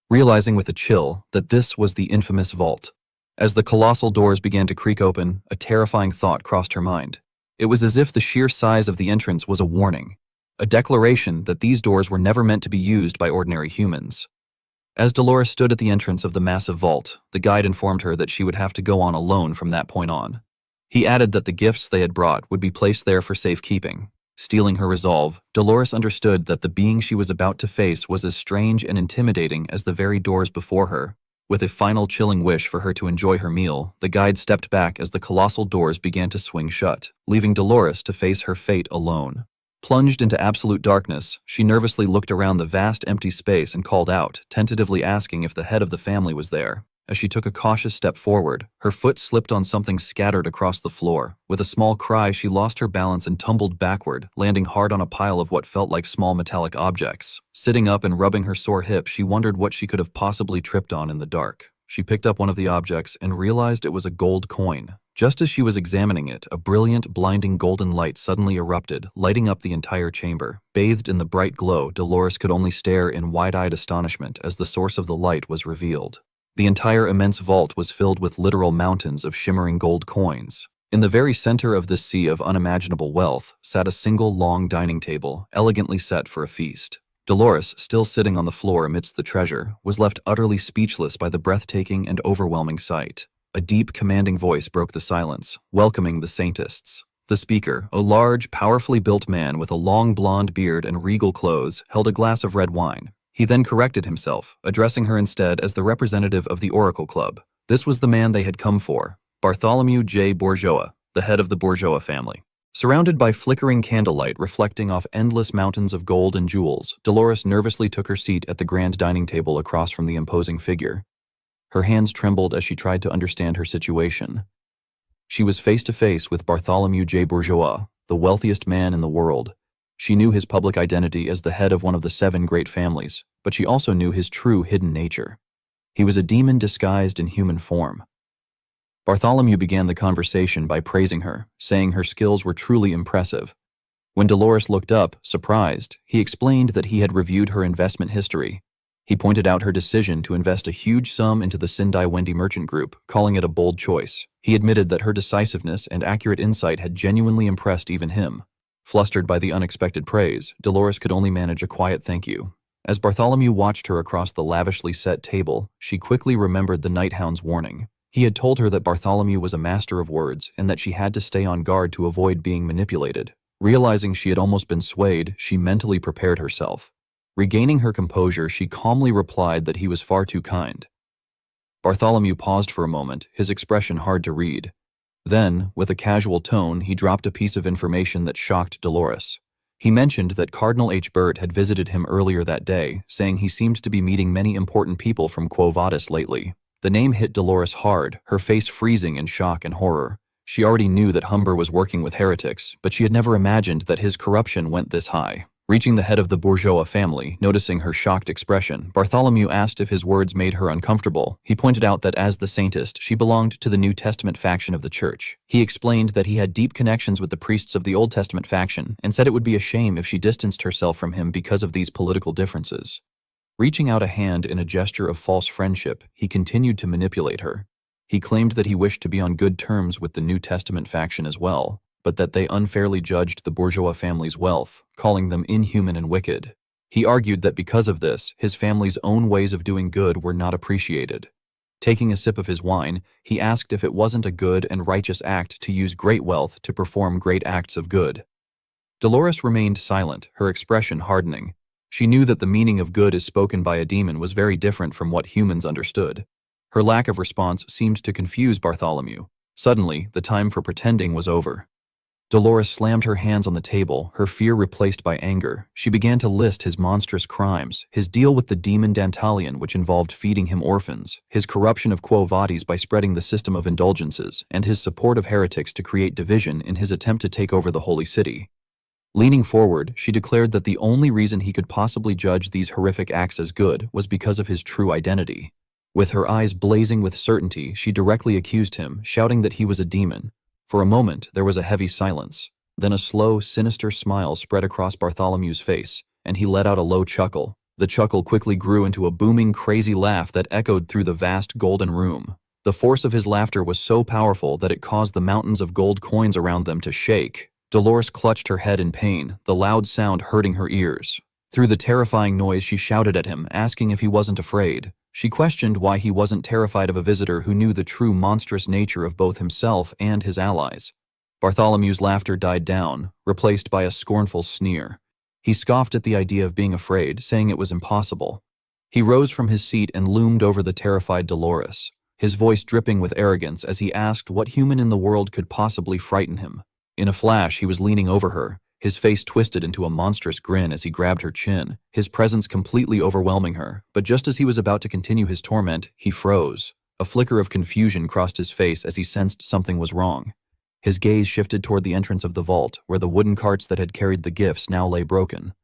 realizing with a chill that this was the infamous vault. As the colossal doors began to creak open, a terrifying thought crossed her mind. It was as if the sheer size of the entrance was a warning, a declaration that these doors were never meant to be used by ordinary humans. As Dolores stood at the entrance of the massive vault, the guide informed her that she would have to go on alone from that point on. He added that the gifts they had brought would be placed there for safekeeping. Steeling her resolve, Dolores understood that the being she was about to face was as strange and intimidating as the very doors before her. With a final chilling wish for her to enjoy her meal, the guide stepped back as the colossal doors began to swing shut, leaving Dolores to face her fate alone. Plunged into absolute darkness, she nervously looked around the vast empty space and called out, tentatively asking if the head of the family was there. As she took a cautious step forward, her foot slipped on something scattered across the floor. With a small cry, she lost her balance and tumbled backward, landing hard on a pile of what felt like small metallic objects. Sitting up and rubbing her sore hip, she wondered what she could have possibly tripped on in the dark. She picked up one of the objects and realized it was a gold coin. Just as she was examining it, a brilliant, blinding golden light suddenly erupted, lighting up the entire chamber. Bathed in the bright glow, Dolores could only stare in wide-eyed astonishment as the source of the light was revealed. The entire immense vault was filled with literal mountains of shimmering gold coins. In the very center of this sea of unimaginable wealth sat a single long dining table, elegantly set for a feast. Dolores, still sitting on the floor amidst the treasure, was left utterly speechless by the breathtaking and overwhelming sight. A deep, commanding voice broke the silence, welcoming the saintists. The speaker, a large, powerfully built man with a long blonde beard and regal clothes, held a glass of red wine. He then corrected himself, addressing her instead as the representative of the Oracle Club. This was the man they had come for, Bartholomew J. Bourgeois, the head of the Bourgeois family. Surrounded by flickering candlelight reflecting off endless mountains of gold and jewels, Dolores nervously took her seat at the grand dining table across from the imposing figure. Her hands trembled as she tried to understand her situation. She was face to face with Bartholomew J. Bourgeois, the wealthiest man in the world. She knew his public identity as the head of one of the 7 great families, but she also knew his true hidden nature. He was a demon disguised in human form. Bartholomew began the conversation by praising her, saying her skills were truly impressive. When Dolores looked up, surprised, he explained that he had reviewed her investment history. He pointed out her decision to invest a huge sum into the Sindai Wendy Merchant Group, calling it a bold choice. He admitted that her decisiveness and accurate insight had genuinely impressed even him. Flustered by the unexpected praise, Dolores could only manage a quiet thank you. As Bartholomew watched her across the lavishly set table, she quickly remembered the Night Hound's warning. He had told her that Bartholomew was a master of words and that she had to stay on guard to avoid being manipulated. Realizing she had almost been swayed, she mentally prepared herself. Regaining her composure, she calmly replied that he was far too kind. Bartholomew paused for a moment, his expression hard to read. Then, with a casual tone, he dropped a piece of information that shocked Dolores. He mentioned that Cardinal H. Burt had visited him earlier that day, saying he seemed to be meeting many important people from Quo Vadis lately. The name hit Dolores hard, her face freezing in shock and horror. She already knew that Humber was working with heretics, but she had never imagined that his corruption went this high. Reaching the head of the Bourgeois family, noticing her shocked expression, Bartholomew asked if his words made her uncomfortable. He pointed out that as the saintist, she belonged to the New Testament faction of the church. He explained that he had deep connections with the priests of the Old Testament faction and said it would be a shame if she distanced herself from him because of these political differences. Reaching out a hand in a gesture of false friendship, he continued to manipulate her. He claimed that he wished to be on good terms with the New Testament faction as well, but that they unfairly judged the Bourgeois family's wealth, calling them inhuman and wicked. He argued that because of this, his family's own ways of doing good were not appreciated. Taking a sip of his wine, he asked if it wasn't a good and righteous act to use great wealth to perform great acts of good. Dolores remained silent, her expression hardening. She knew that the meaning of good as spoken by a demon was very different from what humans understood. Her lack of response seemed to confuse Bartholomew. Suddenly, the time for pretending was over. Dolores slammed her hands on the table, her fear replaced by anger. She began to list his monstrous crimes, his deal with the demon Dantalion, which involved feeding him orphans, his corruption of Quo Vadis by spreading the system of indulgences, and his support of heretics to create division in his attempt to take over the Holy City. Leaning forward, she declared that the only reason he could possibly judge these horrific acts as good was because of his true identity. With her eyes blazing with certainty, she directly accused him, shouting that he was a demon. For a moment, there was a heavy silence. Then a slow, sinister smile spread across Bartholomew's face, and he let out a low chuckle. The chuckle quickly grew into a booming, crazy laugh that echoed through the vast golden room. The force of his laughter was so powerful that it caused the mountains of gold coins around them to shake. Dolores clutched her head in pain, the loud sound hurting her ears. Through the terrifying noise, she shouted at him, asking if he wasn't afraid. She questioned why he wasn't terrified of a visitor who knew the true monstrous nature of both himself and his allies. Bartholomew's laughter died down, replaced by a scornful sneer. He scoffed at the idea of being afraid, saying it was impossible. He rose from his seat and loomed over the terrified Dolores, his voice dripping with arrogance as he asked what human in the world could possibly frighten him. In a flash, he was leaning over her, his face twisted into a monstrous grin as he grabbed her chin, his presence completely overwhelming her. But just as he was about to continue his torment, he froze. A flicker of confusion crossed his face as he sensed something was wrong. His gaze shifted toward the entrance of the vault, where the wooden carts that had carried the gifts now lay broken.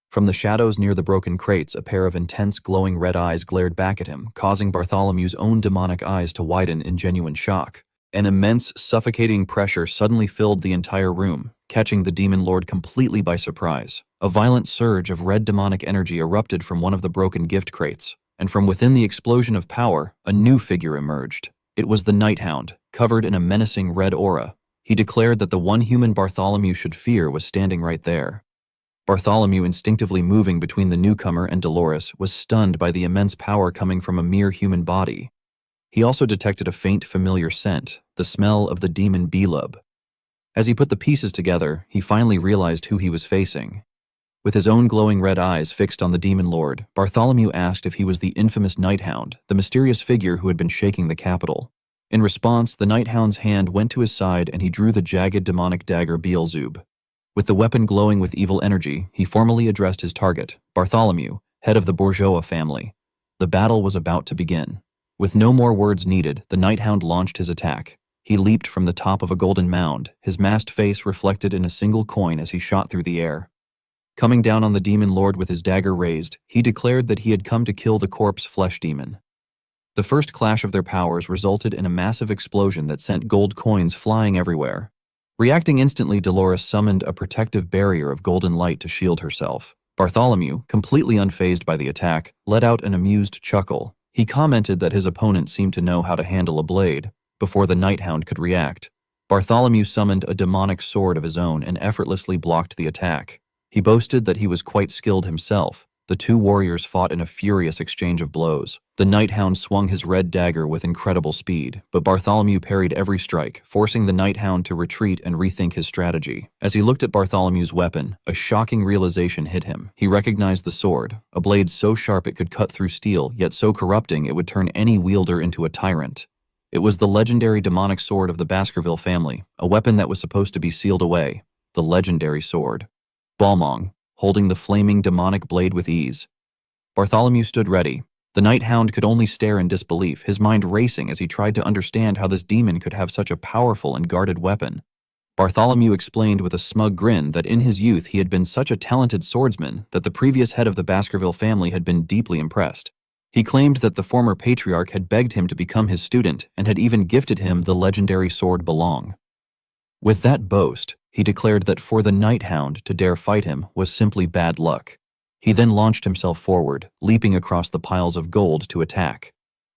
From the shadows near the broken crates, a pair of intense, glowing red eyes glared back at him, causing Bartholomew's own demonic eyes to widen in genuine shock. An immense, suffocating pressure suddenly filled the entire room, catching the demon lord completely by surprise. A violent surge of red demonic energy erupted from one of the broken gift crates, and from within the explosion of power, a new figure emerged. It was the Night Hound, covered in a menacing red aura. He declared that the one human Bartholomew should fear was standing right there. Bartholomew, instinctively moving between the newcomer and Dolores, was stunned by the immense power coming from a mere human body. He also detected a faint, familiar scent, the smell of the demon Belub. As he put the pieces together, he finally realized who he was facing. With his own glowing red eyes fixed on the demon lord, Bartholomew asked if he was the infamous Night Hound, the mysterious figure who had been shaking the capital. In response, the Night Hound's hand went to his side and he drew the jagged demonic dagger Beelzebub. With the weapon glowing with evil energy, he formally addressed his target, Bartholomew, head of the Bourgeois family. The battle was about to begin. With no more words needed, the Night Hound launched his attack. He leaped from the top of a golden mound, his masked face reflected in a single coin as he shot through the air. Coming down on the demon lord with his dagger raised, he declared that he had come to kill the corpse flesh demon. The first clash of their powers resulted in a massive explosion that sent gold coins flying everywhere. Reacting instantly, Dolores summoned a protective barrier of golden light to shield herself. Bartholomew, completely unfazed by the attack, let out an amused chuckle. He commented that his opponent seemed to know how to handle a blade. Before the Night Hound could react, Bartholomew summoned a demonic sword of his own and effortlessly blocked the attack. He boasted that he was quite skilled himself. The two warriors fought in a furious exchange of blows. The Night Hound swung his red dagger with incredible speed, but Bartholomew parried every strike, forcing the Night Hound to retreat and rethink his strategy. As he looked at Bartholomew's weapon, a shocking realization hit him. He recognized the sword, a blade so sharp it could cut through steel, yet so corrupting it would turn any wielder into a tyrant. It was the legendary demonic sword of the Baskerville family, a weapon that was supposed to be sealed away. The legendary sword. Balmong, holding the flaming demonic blade with ease. Bartholomew stood ready. The Night Hound could only stare in disbelief, his mind racing as he tried to understand how this demon could have such a powerful and guarded weapon. Bartholomew explained with a smug grin that in his youth he had been such a talented swordsman that the previous head of the Baskerville family had been deeply impressed. He claimed that the former patriarch had begged him to become his student and had even gifted him the legendary sword Balong. With that boast, he declared that for the Night Hound to dare fight him was simply bad luck. He then launched himself forward, leaping across the piles of gold to attack.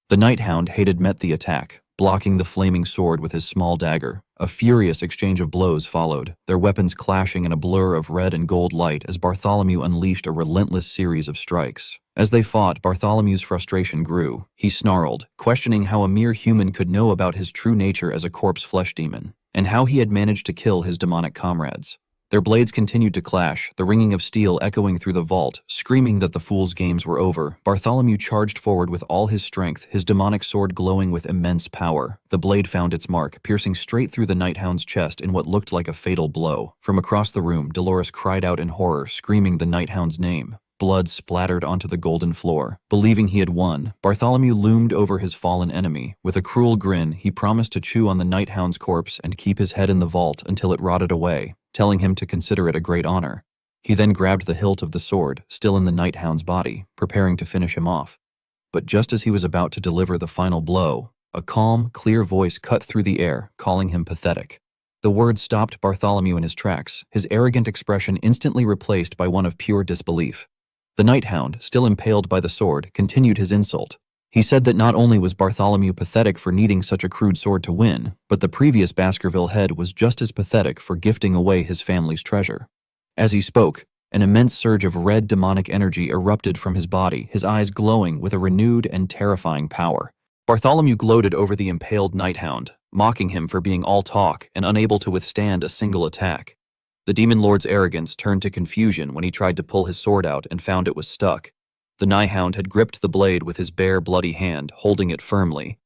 The Night Hound met the attack, blocking the flaming sword with his small dagger. A furious exchange of blows followed, their weapons clashing in a blur of red and gold light as Bartholomew unleashed a relentless series of strikes. As they fought, Bartholomew's frustration grew. He snarled, questioning how a mere human could know about his true nature as a corpse flesh demon, and how he had managed to kill his demonic comrades. Their blades continued to clash, the ringing of steel echoing through the vault, screaming that the fool's games were over. Bartholomew charged forward with all his strength, his demonic sword glowing with immense power. The blade found its mark, piercing straight through the Night Hound's chest in what looked like a fatal blow. From across the room, Dolores cried out in horror, screaming the Night Hound's name. Blood splattered onto the golden floor. Believing he had won, Bartholomew loomed over his fallen enemy. With a cruel grin, he promised to chew on the Night Hound's corpse and keep his head in the vault until it rotted away, telling him to consider it a great honor. He then grabbed the hilt of the sword, still in the Night Hound's body, preparing to finish him off. But just as he was about to deliver the final blow, a calm, clear voice cut through the air, calling him pathetic. The words stopped Bartholomew in his tracks, his arrogant expression instantly replaced by one of pure disbelief. The Night Hound, still impaled by the sword, continued his insult. He said that not only was Bartholomew pathetic for needing such a crude sword to win, but the previous Baskerville head was just as pathetic for gifting away his family's treasure. As he spoke, an immense surge of red demonic energy erupted from his body, his eyes glowing with a renewed and terrifying power. Bartholomew gloated over the impaled Night Hound, mocking him for being all talk and unable to withstand a single attack. The Demon Lord's arrogance turned to confusion when he tried to pull his sword out and found it was stuck. The Night Hound had gripped the blade with his bare, bloody hand, holding it firmly.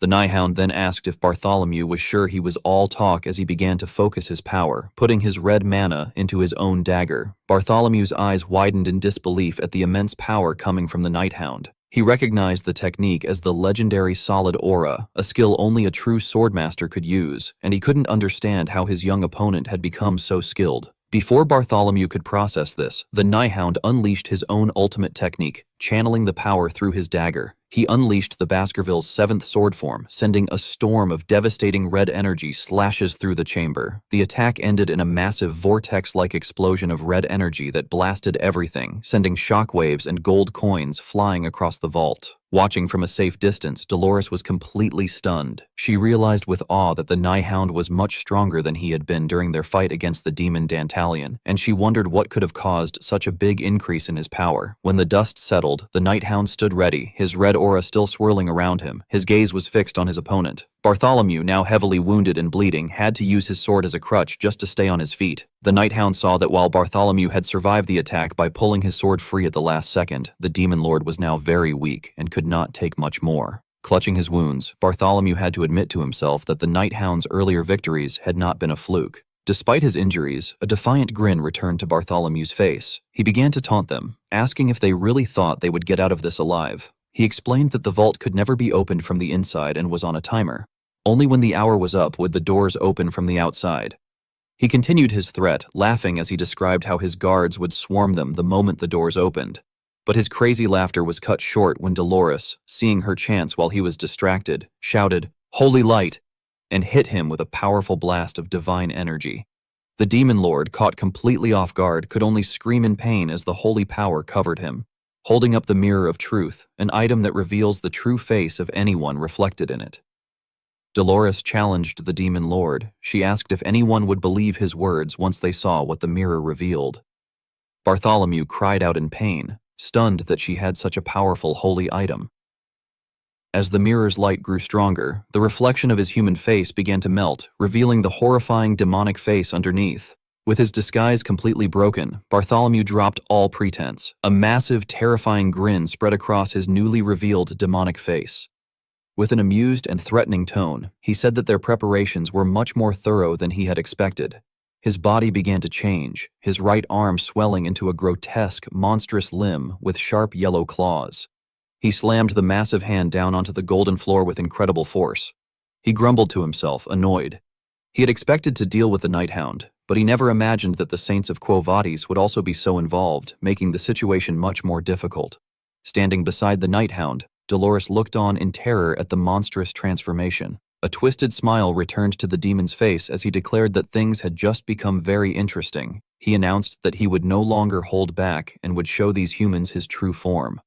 The Night Hound then asked if Bartholomew was sure he was all talk as he began to focus his power, putting his red mana into his own dagger. Bartholomew's eyes widened in disbelief at the immense power coming from the Night Hound. He recognized the technique as the legendary solid aura, a skill only a true swordmaster could use, and he couldn't understand how his young opponent had become so skilled. Before Bartholomew could process this, the Night Hound unleashed his own ultimate technique, channeling the power through his dagger. He unleashed the Baskerville's seventh sword form, sending a storm of devastating red energy slashes through the chamber. The attack ended in a massive vortex-like explosion of red energy that blasted everything, sending shockwaves and gold coins flying across the vault. Watching from a safe distance, Dolores was completely stunned. She realized with awe that the Night Hound was much stronger than he had been during their fight against the demon Dantalion, and she wondered what could have caused such a big increase in his power. When the dust settled, the Night Hound stood ready, his red aura still swirling around him. His gaze was fixed on his opponent. Bartholomew, now heavily wounded and bleeding, had to use his sword as a crutch just to stay on his feet. The Night Hound saw that while Bartholomew had survived the attack by pulling his sword free at the last second, the Demon Lord was now very weak and could not take much more. Clutching his wounds, Bartholomew had to admit to himself that the Night Hound's earlier victories had not been a fluke. Despite his injuries, a defiant grin returned to Bartholomew's face. He began to taunt them, asking if they really thought they would get out of this alive. He explained that the vault could never be opened from the inside and was on a timer. Only when the hour was up would the doors open from the outside. He continued his threat, laughing as he described how his guards would swarm them the moment the doors opened. But his crazy laughter was cut short when Dolores, seeing her chance while he was distracted, shouted, "Holy light!" and hit him with a powerful blast of divine energy. The demon lord, caught completely off guard, could only scream in pain as the holy power covered him. Holding up the mirror of truth, an item that reveals the true face of anyone reflected in it. Dolores challenged the demon lord. She asked if anyone would believe his words once they saw what the mirror revealed. Bartholomew cried out in pain, stunned that she had such a powerful holy item. As the mirror's light grew stronger, the reflection of his human face began to melt, revealing the horrifying demonic face underneath. With his disguise completely broken, Bartholomew dropped all pretense. A massive, terrifying grin spread across his newly revealed demonic face. With an amused and threatening tone, he said that their preparations were much more thorough than he had expected. His body began to change, his right arm swelling into a grotesque, monstrous limb with sharp yellow claws. He slammed the massive hand down onto the golden floor with incredible force. He grumbled to himself, annoyed. He had expected to deal with the Night Hound, but he never imagined that the Saints of Quo Vadis would also be so involved, making the situation much more difficult. Standing beside the Night Hound, Dolores looked on in terror at the monstrous transformation. A twisted smile returned to the demon's face as he declared that things had just become very interesting. He announced that he would no longer hold back and would show these humans his true form.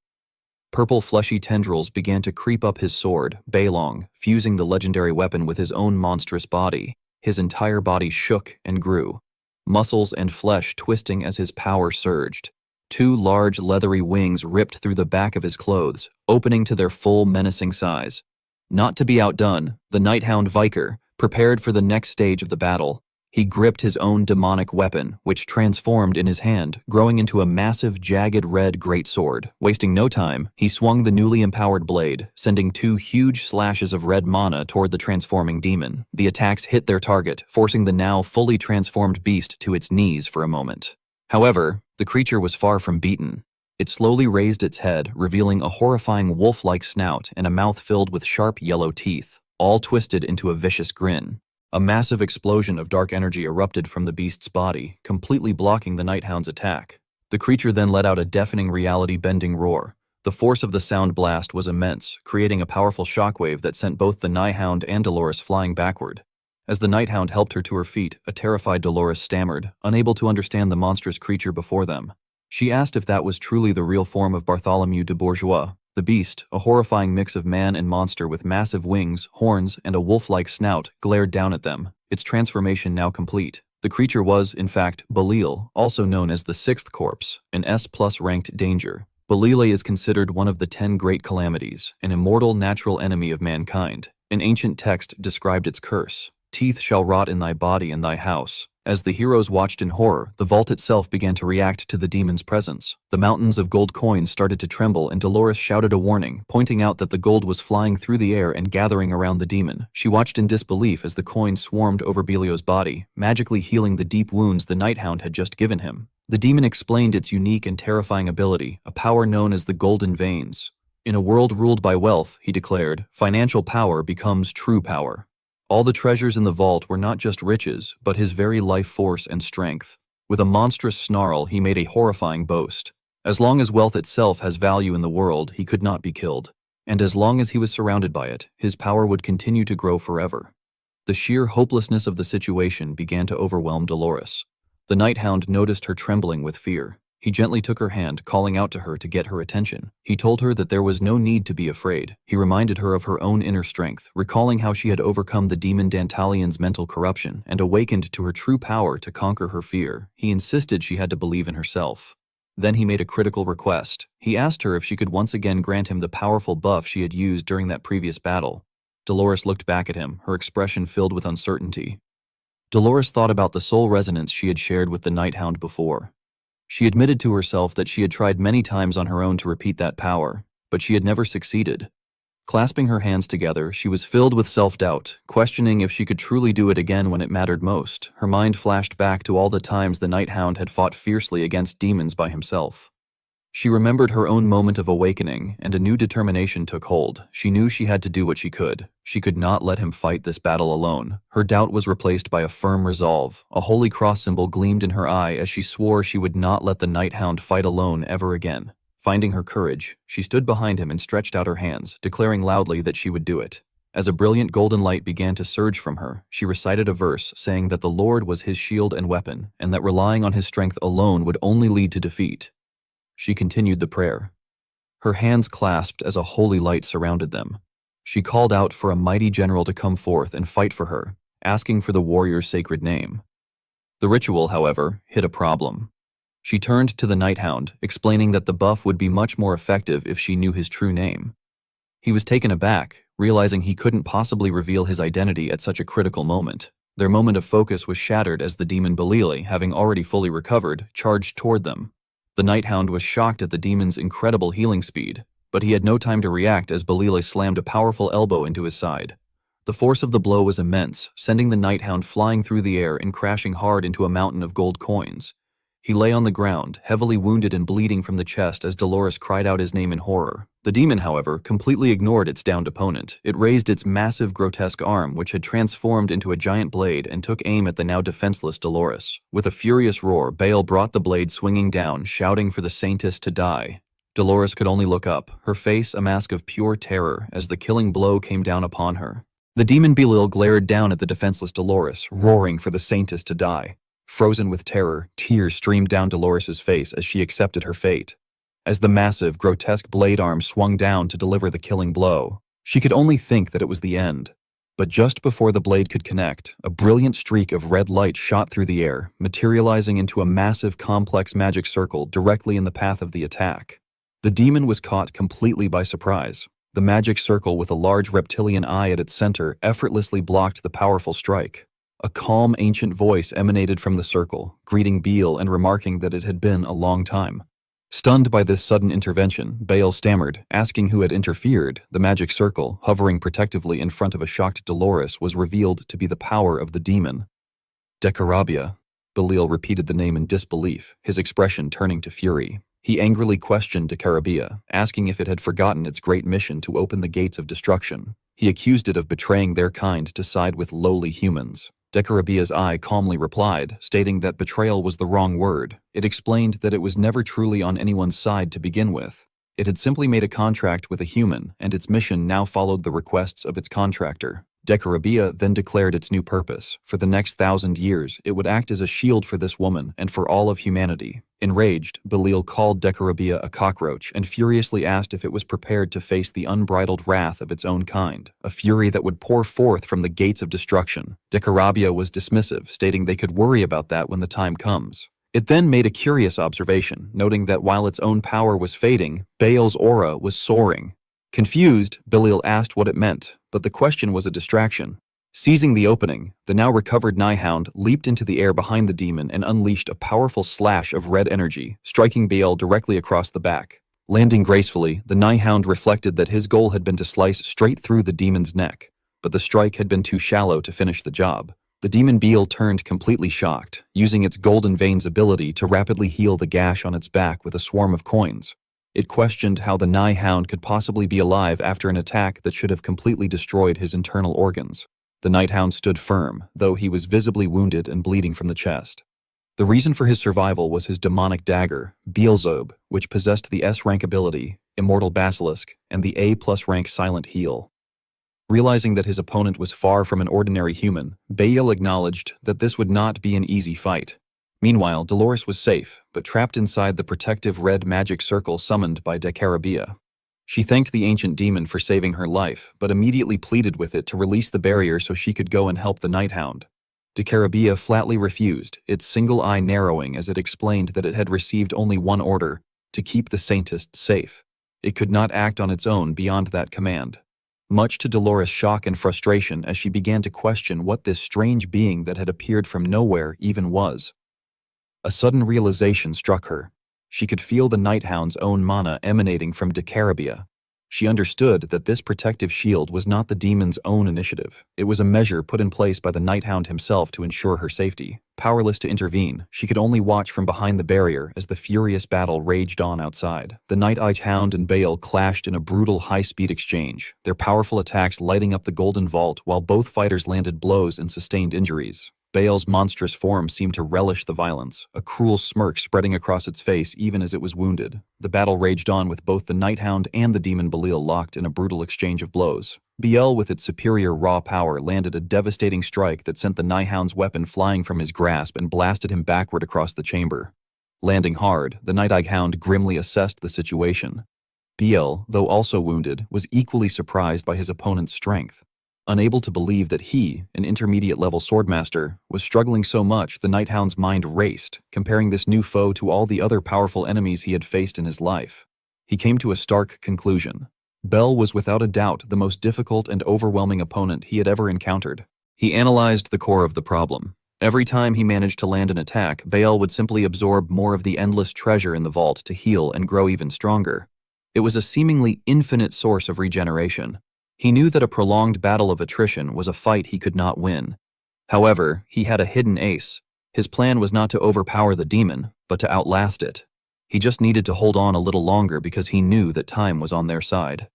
Purple fleshy tendrils began to creep up his sword, Beilong, fusing the legendary weapon with his own monstrous body. His entire body shook and grew, muscles and flesh twisting as his power surged. Two large leathery wings ripped through the back of his clothes, opening to their full menacing size. Not to be outdone, the Night Hound Viker prepared for the next stage of the battle. He gripped his own demonic weapon, which transformed in his hand, growing into a massive, jagged red greatsword. Wasting no time, he swung the newly empowered blade, sending two huge slashes of red mana toward the transforming demon. The attacks hit their target, forcing the now fully transformed beast to its knees for a moment. However, the creature was far from beaten. It slowly raised its head, revealing a horrifying wolf-like snout and a mouth filled with sharp yellow teeth, all twisted into a vicious grin. A massive explosion of dark energy erupted from the beast's body, completely blocking the Night Hound's attack. The creature then let out a deafening, reality-bending roar. The force of the sound blast was immense, creating a powerful shockwave that sent both the Night Hound and Dolores flying backward. As the Night Hound helped her to her feet, a terrified Dolores stammered, unable to understand the monstrous creature before them. She asked if that was truly the real form of Bartholomew de Bourgeois. The beast, a horrifying mix of man and monster with massive wings, horns, and a wolf-like snout, glared down at them, its transformation now complete. The creature was, in fact, Belial, also known as the Sixth Corpse, an S+ ranked danger. Belial is considered one of the 10 great calamities, an immortal natural enemy of mankind. An ancient text described its curse. Teeth shall rot in thy body and thy house. As the heroes watched in horror, the vault itself began to react to the demon's presence. The mountains of gold coins started to tremble, and Dolores shouted a warning, pointing out that the gold was flying through the air and gathering around the demon. She watched in disbelief as the coins swarmed over Belial's body, magically healing the deep wounds the Night Hound had just given him. The demon explained its unique and terrifying ability, a power known as the Golden Veins. In a world ruled by wealth, he declared, financial power becomes true power. All the treasures in the vault were not just riches, but his very life force and strength. With a monstrous snarl, he made a horrifying boast. As long as wealth itself has value in the world, he could not be killed. And as long as he was surrounded by it, his power would continue to grow forever. The sheer hopelessness of the situation began to overwhelm Dolores. The Night Hound noticed her trembling with fear. He gently took her hand, calling out to her to get her attention. He told her that there was no need to be afraid. He reminded her of her own inner strength, recalling how she had overcome the demon Dantalian's mental corruption and awakened to her true power to conquer her fear. He insisted she had to believe in herself. Then he made a critical request. He asked her if she could once again grant him the powerful buff she had used during that previous battle. Dolores looked back at him, her expression filled with uncertainty. Dolores thought about the soul resonance she had shared with the Night Hound before. She admitted to herself that she had tried many times on her own to repeat that power, but she had never succeeded. Clasping her hands together, she was filled with self-doubt, questioning if she could truly do it again when it mattered most. Her mind flashed back to all the times the Night Hound had fought fiercely against demons by himself. She remembered her own moment of awakening, and a new determination took hold. She knew she had to do what she could. She could not let him fight this battle alone. Her doubt was replaced by a firm resolve. A holy cross symbol gleamed in her eye as she swore she would not let the Night Hound fight alone ever again. Finding her courage, she stood behind him and stretched out her hands, declaring loudly that she would do it. As a brilliant golden light began to surge from her, she recited a verse saying that the Lord was his shield and weapon, and that relying on his strength alone would only lead to defeat. She continued the prayer. Her hands clasped as a holy light surrounded them. She called out for a mighty general to come forth and fight for her, asking for the warrior's sacred name. The ritual, however, hit a problem. She turned to the Night Hound, explaining that the buff would be much more effective if she knew his true name. He was taken aback, realizing he couldn't possibly reveal his identity at such a critical moment. Their moment of focus was shattered as the demon Belili, having already fully recovered, charged toward them. The Night Hound was shocked at the demon's incredible healing speed, but he had no time to react as Belili slammed a powerful elbow into his side. The force of the blow was immense, sending the Night Hound flying through the air and crashing hard into a mountain of gold coins. He lay on the ground, heavily wounded and bleeding from the chest as Dolores cried out his name in horror. The demon, however, completely ignored its downed opponent. It raised its massive, grotesque arm, which had transformed into a giant blade, and took aim at the now defenseless Dolores. With a furious roar, Bale brought the blade swinging down, shouting for the Saintess to die. Dolores could only look up, her face a mask of pure terror as the killing blow came down upon her. The demon Belil glared down at the defenseless Dolores, roaring for the Saintess to die. Frozen with terror, tears streamed down Dolores's face as she accepted her fate. As the massive, grotesque blade arm swung down to deliver the killing blow, she could only think that it was the end. But just before the blade could connect, a brilliant streak of red light shot through the air, materializing into a massive, complex magic circle directly in the path of the attack. The demon was caught completely by surprise. The magic circle with a large reptilian eye at its center effortlessly blocked the powerful strike. A calm, ancient voice emanated from the circle, greeting Beale and remarking that it had been a long time. Stunned by this sudden intervention, Bale stammered, asking who had interfered. The magic circle, hovering protectively in front of a shocked Dolores, was revealed to be the power of the demon. Decarabia. Belil repeated the name in disbelief, his expression turning to fury. He angrily questioned Decarabia, asking if it had forgotten its great mission to open the gates of destruction. He accused it of betraying their kind to side with lowly humans. Decarabia's eye calmly replied, stating that betrayal was the wrong word. It explained that it was never truly on anyone's side to begin with. It had simply made a contract with a human, and its mission now followed the requests of its contractor. Decarabia then declared its new purpose. For the next 1,000 years, it would act as a shield for this woman and for all of humanity. Enraged, Belil called Decarabia a cockroach and furiously asked if it was prepared to face the unbridled wrath of its own kind, a fury that would pour forth from the gates of destruction. Decarabia was dismissive, stating they could worry about that when the time comes. It then made a curious observation, noting that while its own power was fading, Bale's aura was soaring. Confused, Belil asked what it meant, but the question was a distraction. Seizing the opening, the now recovered Nighound leaped into the air behind the demon and unleashed a powerful slash of red energy, striking Bale directly across the back. Landing gracefully, the Nighound reflected that his goal had been to slice straight through the demon's neck, but the strike had been too shallow to finish the job. The demon Bale turned completely shocked, using its golden veins ability to rapidly heal the gash on its back with a swarm of coins. It questioned how the Nighound could possibly be alive after an attack that should have completely destroyed his internal organs. The Nighthound stood firm, though he was visibly wounded and bleeding from the chest. The reason for his survival was his demonic dagger, Beelzebub, which possessed the S-rank ability, Immortal Basilisk, and the A+ rank Silent Heal. Realizing that his opponent was far from an ordinary human, Bale acknowledged that this would not be an easy fight. Meanwhile, Dolores was safe, but trapped inside the protective red magic circle summoned by Decarabia. She thanked the ancient demon for saving her life, but immediately pleaded with it to release the barrier so she could go and help the Nighthound. Decarabia flatly refused, its single eye narrowing as it explained that it had received only one order, to keep the Saintess safe. It could not act on its own beyond that command. Much to Dolores' shock and frustration as she began to question what this strange being that had appeared from nowhere even was. A sudden realization struck her. She could feel the Nighthound's own mana emanating from Decarabia. She understood that this protective shield was not the demon's own initiative. It was a measure put in place by the Night Hound himself to ensure her safety. Powerless to intervene, she could only watch from behind the barrier as the furious battle raged on outside. The Night Hound and Bale clashed in a brutal high-speed exchange, their powerful attacks lighting up the golden vault while both fighters landed blows and sustained injuries. Bale's monstrous form seemed to relish the violence, a cruel smirk spreading across its face even as it was wounded. The battle raged on with both the Night Hound and the demon Belial locked in a brutal exchange of blows. Biel, with its superior raw power, landed a devastating strike that sent the Night Hound's weapon flying from his grasp and blasted him backward across the chamber. Landing hard, the Night Hound grimly assessed the situation. Biel, though also wounded, was equally surprised by his opponent's strength. Unable to believe that he, an intermediate-level swordmaster, was struggling so much, the Night Hound's mind raced, comparing this new foe to all the other powerful enemies he had faced in his life. He came to a stark conclusion. Bel was without a doubt the most difficult and overwhelming opponent he had ever encountered. He analyzed the core of the problem. Every time he managed to land an attack, Bale would simply absorb more of the endless treasure in the vault to heal and grow even stronger. It was a seemingly infinite source of regeneration. He knew that a prolonged battle of attrition was a fight he could not win. However, he had a hidden ace. His plan was not to overpower the demon, but to outlast it. He just needed to hold on a little longer because he knew that time was on their side.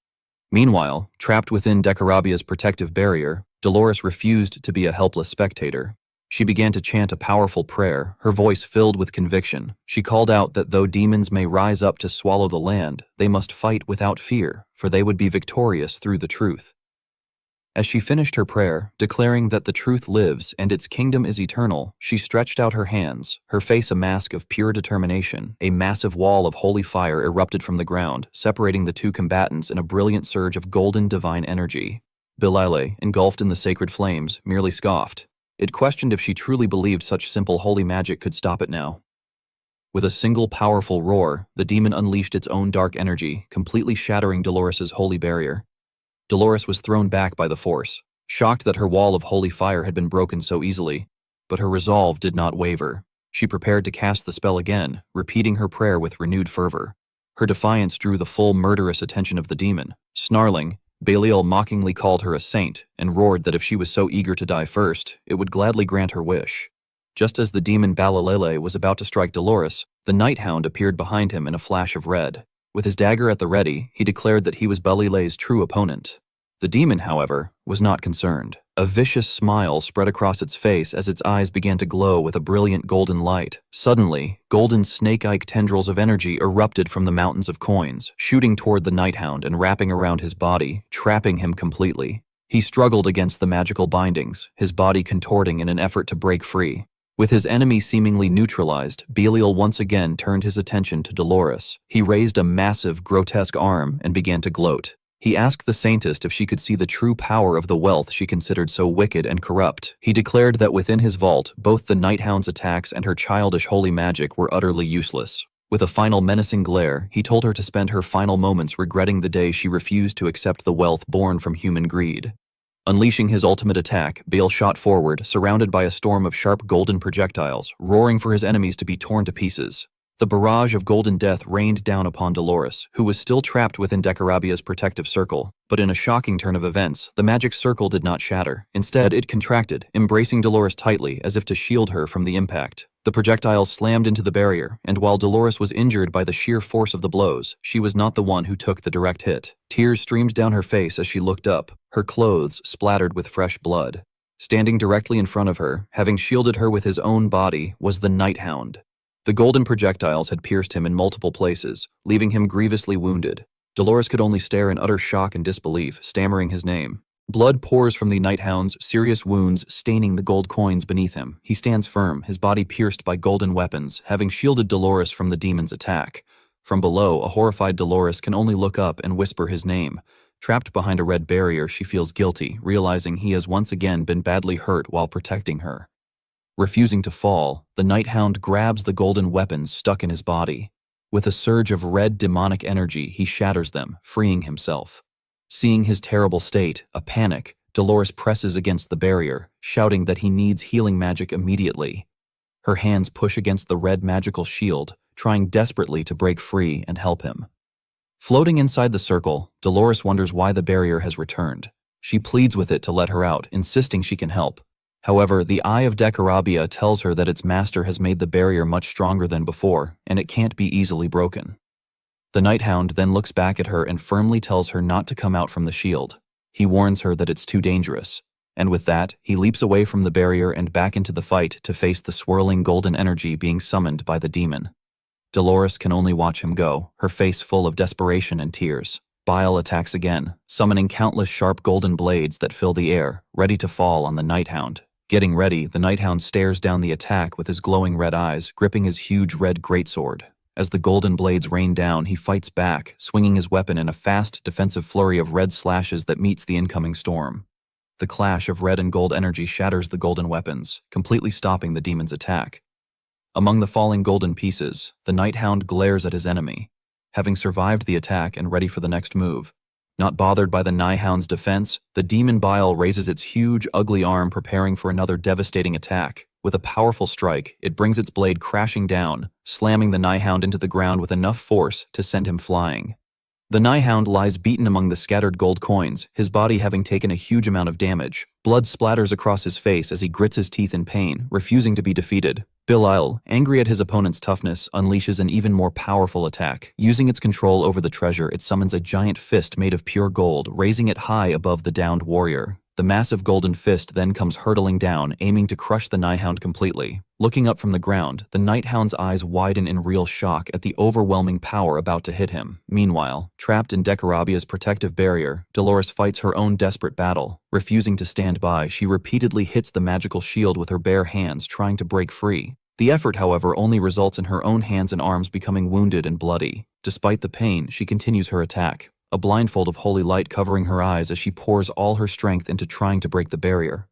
Meanwhile, trapped within Decarabia's protective barrier, Dolores refused to be a helpless spectator. She began to chant a powerful prayer, her voice filled with conviction. She called out that though demons may rise up to swallow the land, they must fight without fear, for they would be victorious through the truth. As she finished her prayer, declaring that the truth lives and its kingdom is eternal, she stretched out her hands, her face a mask of pure determination. A massive wall of holy fire erupted from the ground, separating the two combatants in a brilliant surge of golden divine energy. Belial, engulfed in the sacred flames, merely scoffed. It questioned if she truly believed such simple holy magic could stop it now. With a single powerful roar, the demon unleashed its own dark energy, completely shattering Dolores's holy barrier. Dolores was thrown back by the force, shocked that her wall of holy fire had been broken so easily, but her resolve did not waver. She prepared to cast the spell again, repeating her prayer with renewed fervor. Her defiance drew the full murderous attention of the demon. Snarling, Belial mockingly called her a saint and roared that if she was so eager to die first, it would gladly grant her wish. Just as the demon Balalele was about to strike Dolores, the Night Hound appeared behind him in a flash of red. With his dagger at the ready, he declared that he was Belial's true opponent. The demon, however, was not concerned. A vicious smile spread across its face as its eyes began to glow with a brilliant golden light. Suddenly, golden snake-like tendrils of energy erupted from the mountains of coins, shooting toward the Night Hound and wrapping around his body, trapping him completely. He struggled against the magical bindings, his body contorting in an effort to break free. With his enemy seemingly neutralized, Belial once again turned his attention to Dolores. He raised a massive, grotesque arm and began to gloat. He asked the saintess if she could see the true power of the wealth she considered so wicked and corrupt. He declared that within his vault, both the Night Hound's attacks and her childish holy magic were utterly useless. With a final menacing glare, he told her to spend her final moments regretting the day she refused to accept the wealth born from human greed. Unleashing his ultimate attack, Bale shot forward, surrounded by a storm of sharp golden projectiles, roaring for his enemies to be torn to pieces. The barrage of golden death rained down upon Dolores, who was still trapped within Decarabia's protective circle. But in a shocking turn of events, the magic circle did not shatter. Instead, it contracted, embracing Dolores tightly as if to shield her from the impact. The projectiles slammed into the barrier, and while Dolores was injured by the sheer force of the blows, she was not the one who took the direct hit. Tears streamed down her face as she looked up, her clothes splattered with fresh blood. Standing directly in front of her, having shielded her with his own body, was the Night Hound. The golden projectiles had pierced him in multiple places, leaving him grievously wounded. Dolores could only stare in utter shock and disbelief, stammering his name. Blood pours from the Night Hound's serious wounds, staining the gold coins beneath him. He stands firm, his body pierced by golden weapons, having shielded Dolores from the demon's attack. From below, a horrified Dolores can only look up and whisper his name. Trapped behind a red barrier, she feels guilty, realizing he has once again been badly hurt while protecting her. Refusing to fall, the Night Hound grabs the golden weapons stuck in his body. With a surge of red demonic energy, he shatters them, freeing himself. Seeing his terrible state, a panic, Dolores presses against the barrier, shouting that he needs healing magic immediately. Her hands push against the red magical shield, trying desperately to break free and help him. Floating inside the circle, Dolores wonders why the barrier has returned. She pleads with it to let her out, insisting she can help. However, the Eye of Decarabia tells her that its master has made the barrier much stronger than before, and it can't be easily broken. The Nighthound then looks back at her and firmly tells her not to come out from the shield. He warns her that it's too dangerous. And with that, he leaps away from the barrier and back into the fight to face the swirling golden energy being summoned by the demon. Dolores can only watch him go, her face full of desperation and tears. Bile attacks again, summoning countless sharp golden blades that fill the air, ready to fall on the Nighthound. Getting ready, the Nighthound stares down the attack with his glowing red eyes, gripping his huge red greatsword. As the golden blades rain down, he fights back, swinging his weapon in a fast, defensive flurry of red slashes that meets the incoming storm. The clash of red and gold energy shatters the golden weapons, completely stopping the demon's attack. Among the falling golden pieces, the Nighthound glares at his enemy, having survived the attack and ready for the next move. Not bothered by the Nighthound's defense, the demon Bile raises its huge, ugly arm preparing for another devastating attack. With a powerful strike, it brings its blade crashing down, slamming the Nighthound into the ground with enough force to send him flying. The Nighthound lies beaten among the scattered gold coins, his body having taken a huge amount of damage. Blood splatters across his face as he grits his teeth in pain, refusing to be defeated. Belial, angry at his opponent's toughness, unleashes an even more powerful attack. Using its control over the treasure, it summons a giant fist made of pure gold, raising it high above the downed warrior. The massive golden fist then comes hurtling down, aiming to crush the Nighthound completely. Looking up from the ground, the Nighthound's eyes widen in real shock at the overwhelming power about to hit him. Meanwhile, trapped in Decarabia's protective barrier, Dolores fights her own desperate battle. Refusing to stand by, she repeatedly hits the magical shield with her bare hands, trying to break free. The effort, however, only results in her own hands and arms becoming wounded and bloody. Despite the pain, she continues her attack, a blindfold of holy light covering her eyes as she pours all her strength into trying to break the barrier.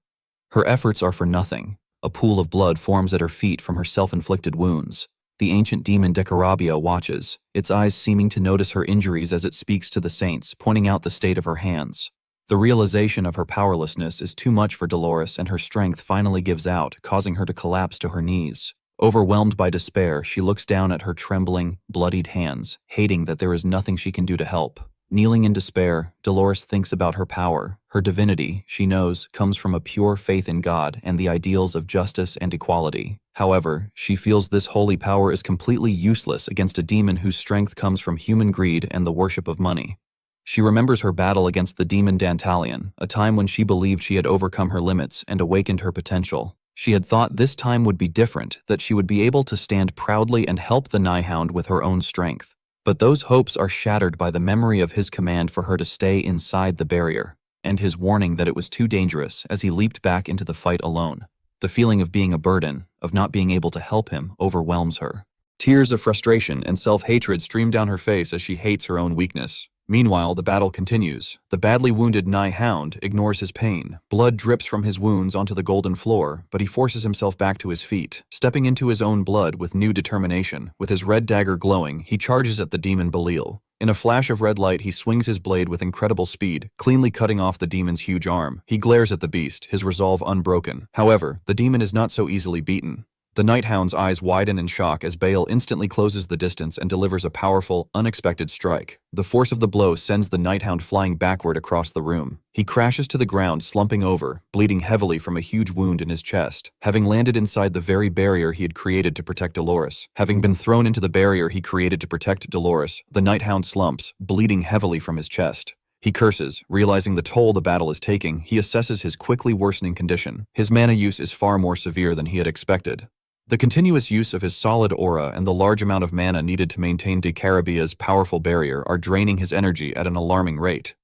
Her efforts are for nothing. A pool of blood forms at her feet from her self-inflicted wounds. The ancient demon Decarabia watches, its eyes seeming to notice her injuries as it speaks to the saints, pointing out the state of her hands. The realization of her powerlessness is too much for Dolores, and her strength finally gives out, causing her to collapse to her knees. Overwhelmed by despair, she looks down at her trembling, bloodied hands, hating that there is nothing she can do to help. Kneeling in despair, Dolores thinks about her power. Her divinity, she knows, comes from a pure faith in God and the ideals of justice and equality. However, she feels this holy power is completely useless against a demon whose strength comes from human greed and the worship of money. She remembers her battle against the demon Dantalion, a time when she believed she had overcome her limits and awakened her potential. She had thought this time would be different, that she would be able to stand proudly and help the Nighthound with her own strength. But those hopes are shattered by the memory of his command for her to stay inside the barrier, and his warning that it was too dangerous as he leaped back into the fight alone. The feeling of being a burden, of not being able to help him, overwhelms her. Tears of frustration and self-hatred stream down her face as she hates her own weakness. Meanwhile, the battle continues. The badly wounded Hound ignores his pain. Blood drips from his wounds onto the golden floor, but he forces himself back to his feet, stepping into his own blood with new determination. With his red dagger glowing, he charges at the demon Belial. In a flash of red light, he swings his blade with incredible speed, cleanly cutting off the demon's huge arm. He glares at the beast, his resolve unbroken. However, the demon is not so easily beaten. The Nighthound's eyes widen in shock as Bale instantly closes the distance and delivers a powerful, unexpected strike. The force of the blow sends the Nighthound flying backward across the room. He crashes to the ground, slumping over, bleeding heavily from a huge wound in his chest. Having landed inside the very barrier he had created to protect Dolores. Having been thrown into the barrier he created to protect Dolores, the Nighthound slumps, bleeding heavily from his chest. He curses, realizing the toll the battle is taking. He assesses his quickly worsening condition. His mana use is far more severe than he had expected. The continuous use of his solid aura and the large amount of mana needed to maintain Decarabia's powerful barrier are draining his energy at an alarming rate.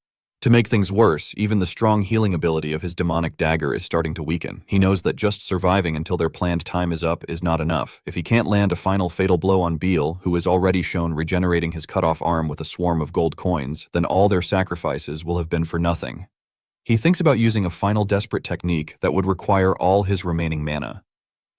To make things worse, even the strong healing ability of his demonic dagger is starting to weaken. He knows that just surviving until their planned time is up is not enough. If he can't land a final fatal blow on Beal, who is already shown regenerating his cut-off arm with a swarm of gold coins, then all their sacrifices will have been for nothing. He thinks about using a final desperate technique that would require all his remaining mana.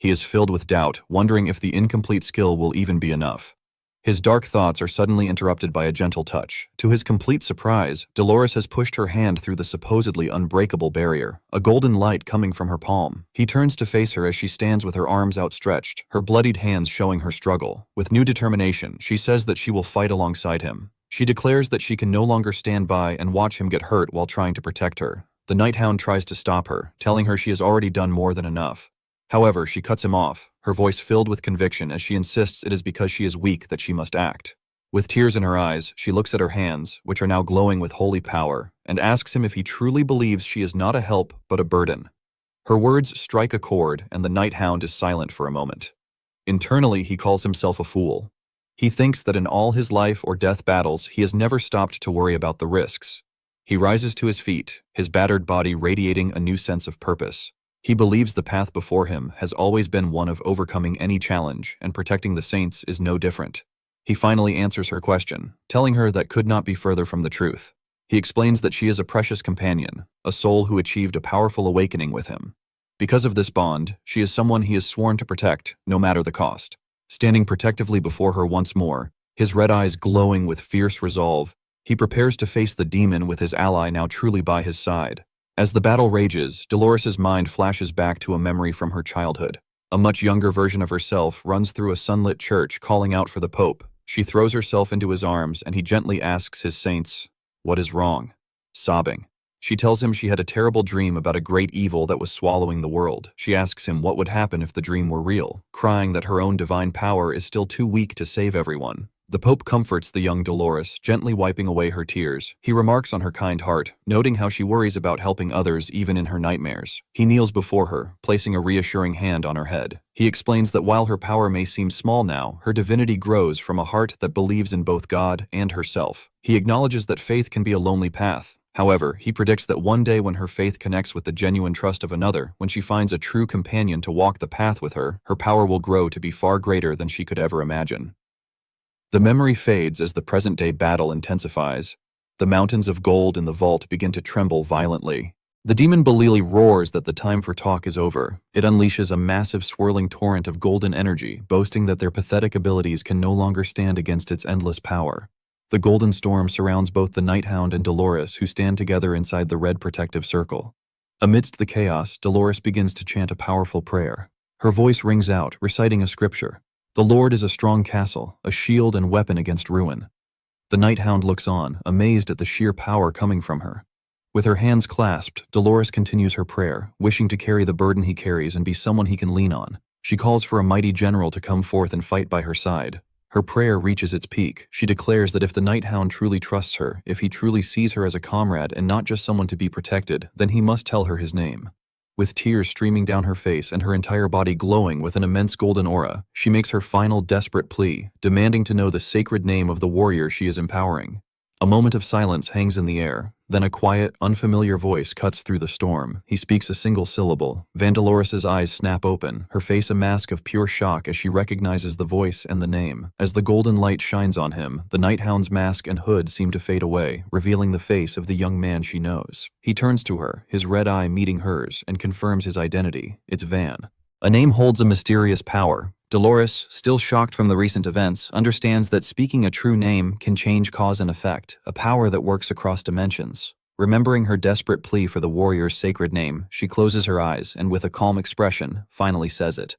He is filled with doubt, wondering if the incomplete skill will even be enough. His dark thoughts are suddenly interrupted by a gentle touch. To his complete surprise, Dolores has pushed her hand through the supposedly unbreakable barrier, a golden light coming from her palm. He turns to face her as she stands with her arms outstretched, her bloodied hands showing her struggle. With new determination, she says that she will fight alongside him. She declares that she can no longer stand by and watch him get hurt while trying to protect her. The Night Hound tries to stop her, telling her she has already done more than enough. However, she cuts him off, her voice filled with conviction as she insists it is because she is weak that she must act. With tears in her eyes, she looks at her hands, which are now glowing with holy power, and asks him if he truly believes she is not a help but a burden. Her words strike a chord, and the Night Hound is silent for a moment. Internally, he calls himself a fool. He thinks that in all his life or death battles, he has never stopped to worry about the risks. He rises to his feet, his battered body radiating a new sense of purpose. He believes the path before him has always been one of overcoming any challenge, and protecting the saints is no different. He finally answers her question, telling her that could not be further from the truth. He explains that she is a precious companion, a soul who achieved a powerful awakening with him. Because of this bond, she is someone he has sworn to protect, no matter the cost. Standing protectively before her once more, his red eyes glowing with fierce resolve, he prepares to face the demon with his ally now truly by his side. As the battle rages, Dolores's mind flashes back to a memory from her childhood. A much younger version of herself runs through a sunlit church calling out for the Pope. She throws herself into his arms and he gently asks his saints, "What is wrong?" Sobbing. She tells him she had a terrible dream about a great evil that was swallowing the world. She asks him what would happen if the dream were real, crying that her own divine power is still too weak to save everyone. The Pope comforts the young Dolores, gently wiping away her tears. He remarks on her kind heart, noting how she worries about helping others even in her nightmares. He kneels before her, placing a reassuring hand on her head. He explains that while her power may seem small now, her divinity grows from a heart that believes in both God and herself. He acknowledges that faith can be a lonely path. However, he predicts that one day when her faith connects with the genuine trust of another, when she finds a true companion to walk the path with her, her power will grow to be far greater than she could ever imagine. The memory fades as the present-day battle intensifies. The mountains of gold in the vault begin to tremble violently. The demon Belili roars that the time for talk is over. It unleashes a massive swirling torrent of golden energy, boasting that their pathetic abilities can no longer stand against its endless power. The golden storm surrounds both the Night Hound and Dolores, who stand together inside the red protective circle. Amidst the chaos, Dolores begins to chant a powerful prayer. Her voice rings out, reciting a scripture. The Lord is a strong castle, a shield and weapon against ruin. The Night Hound looks on, amazed at the sheer power coming from her. With her hands clasped, Dolores continues her prayer, wishing to carry the burden he carries and be someone he can lean on. She calls for a mighty general to come forth and fight by her side. Her prayer reaches its peak. She declares that if the Night Hound truly trusts her, if he truly sees her as a comrade and not just someone to be protected, then he must tell her his name. With tears streaming down her face and her entire body glowing with an immense golden aura, she makes her final desperate plea, demanding to know the sacred name of the warrior she is empowering. A moment of silence hangs in the air. Then a quiet, unfamiliar voice cuts through the storm. He speaks a single syllable. Vandaloris's eyes snap open, her face a mask of pure shock as she recognizes the voice and the name. As the golden light shines on him, the Night Hound's mask and hood seem to fade away, revealing the face of the young man she knows. He turns to her, his red eye meeting hers, and confirms his identity. It's Van. A name holds a mysterious power. Dolores, still shocked from the recent events, understands that speaking a true name can change cause and effect, a power that works across dimensions. Remembering her desperate plea for the warrior's sacred name, she closes her eyes and, with a calm expression, finally says it.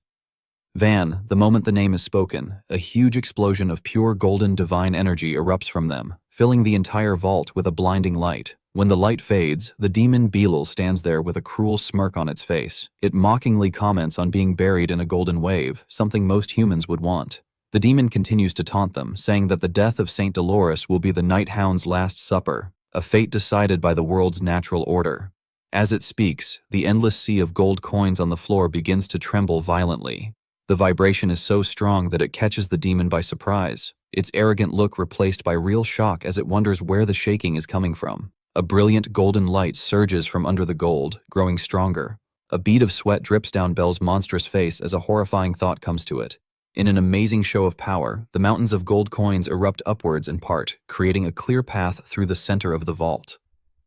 Van, the moment the name is spoken, a huge explosion of pure golden divine energy erupts from them, filling the entire vault with a blinding light. When the light fades, the demon Belil stands there with a cruel smirk on its face. It mockingly comments on being buried in a golden wave, something most humans would want. The demon continues to taunt them, saying that the death of Saint Dolores will be the Night Hound's last supper, a fate decided by the world's natural order. As it speaks, the endless sea of gold coins on the floor begins to tremble violently. The vibration is so strong that it catches the demon by surprise, its arrogant look replaced by real shock as it wonders where the shaking is coming from. A brilliant golden light surges from under the gold, growing stronger. A bead of sweat drips down Belle's monstrous face as a horrifying thought comes to it. In an amazing show of power, the mountains of gold coins erupt upwards and part, creating a clear path through the center of the vault.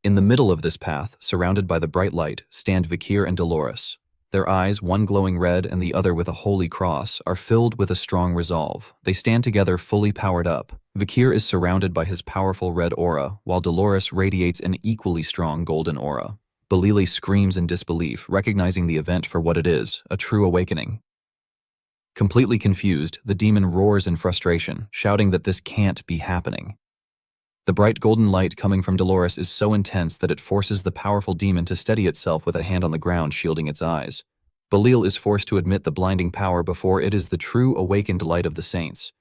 In the middle of this path, surrounded by the bright light, stand Vikir and Dolores. Their eyes, one glowing red and the other with a holy cross, are filled with a strong resolve. They stand together fully powered up. Vikir is surrounded by his powerful red aura, while Dolores radiates an equally strong golden aura. Belili screams in disbelief, recognizing the event for what it is, a true awakening. Completely confused, the demon roars in frustration, shouting that this can't be happening. The bright golden light coming from Dolores is so intense that it forces the powerful demon to steady itself with a hand on the ground shielding its eyes. Belial is forced to admit the blinding power before it is the true awakened light of the saints.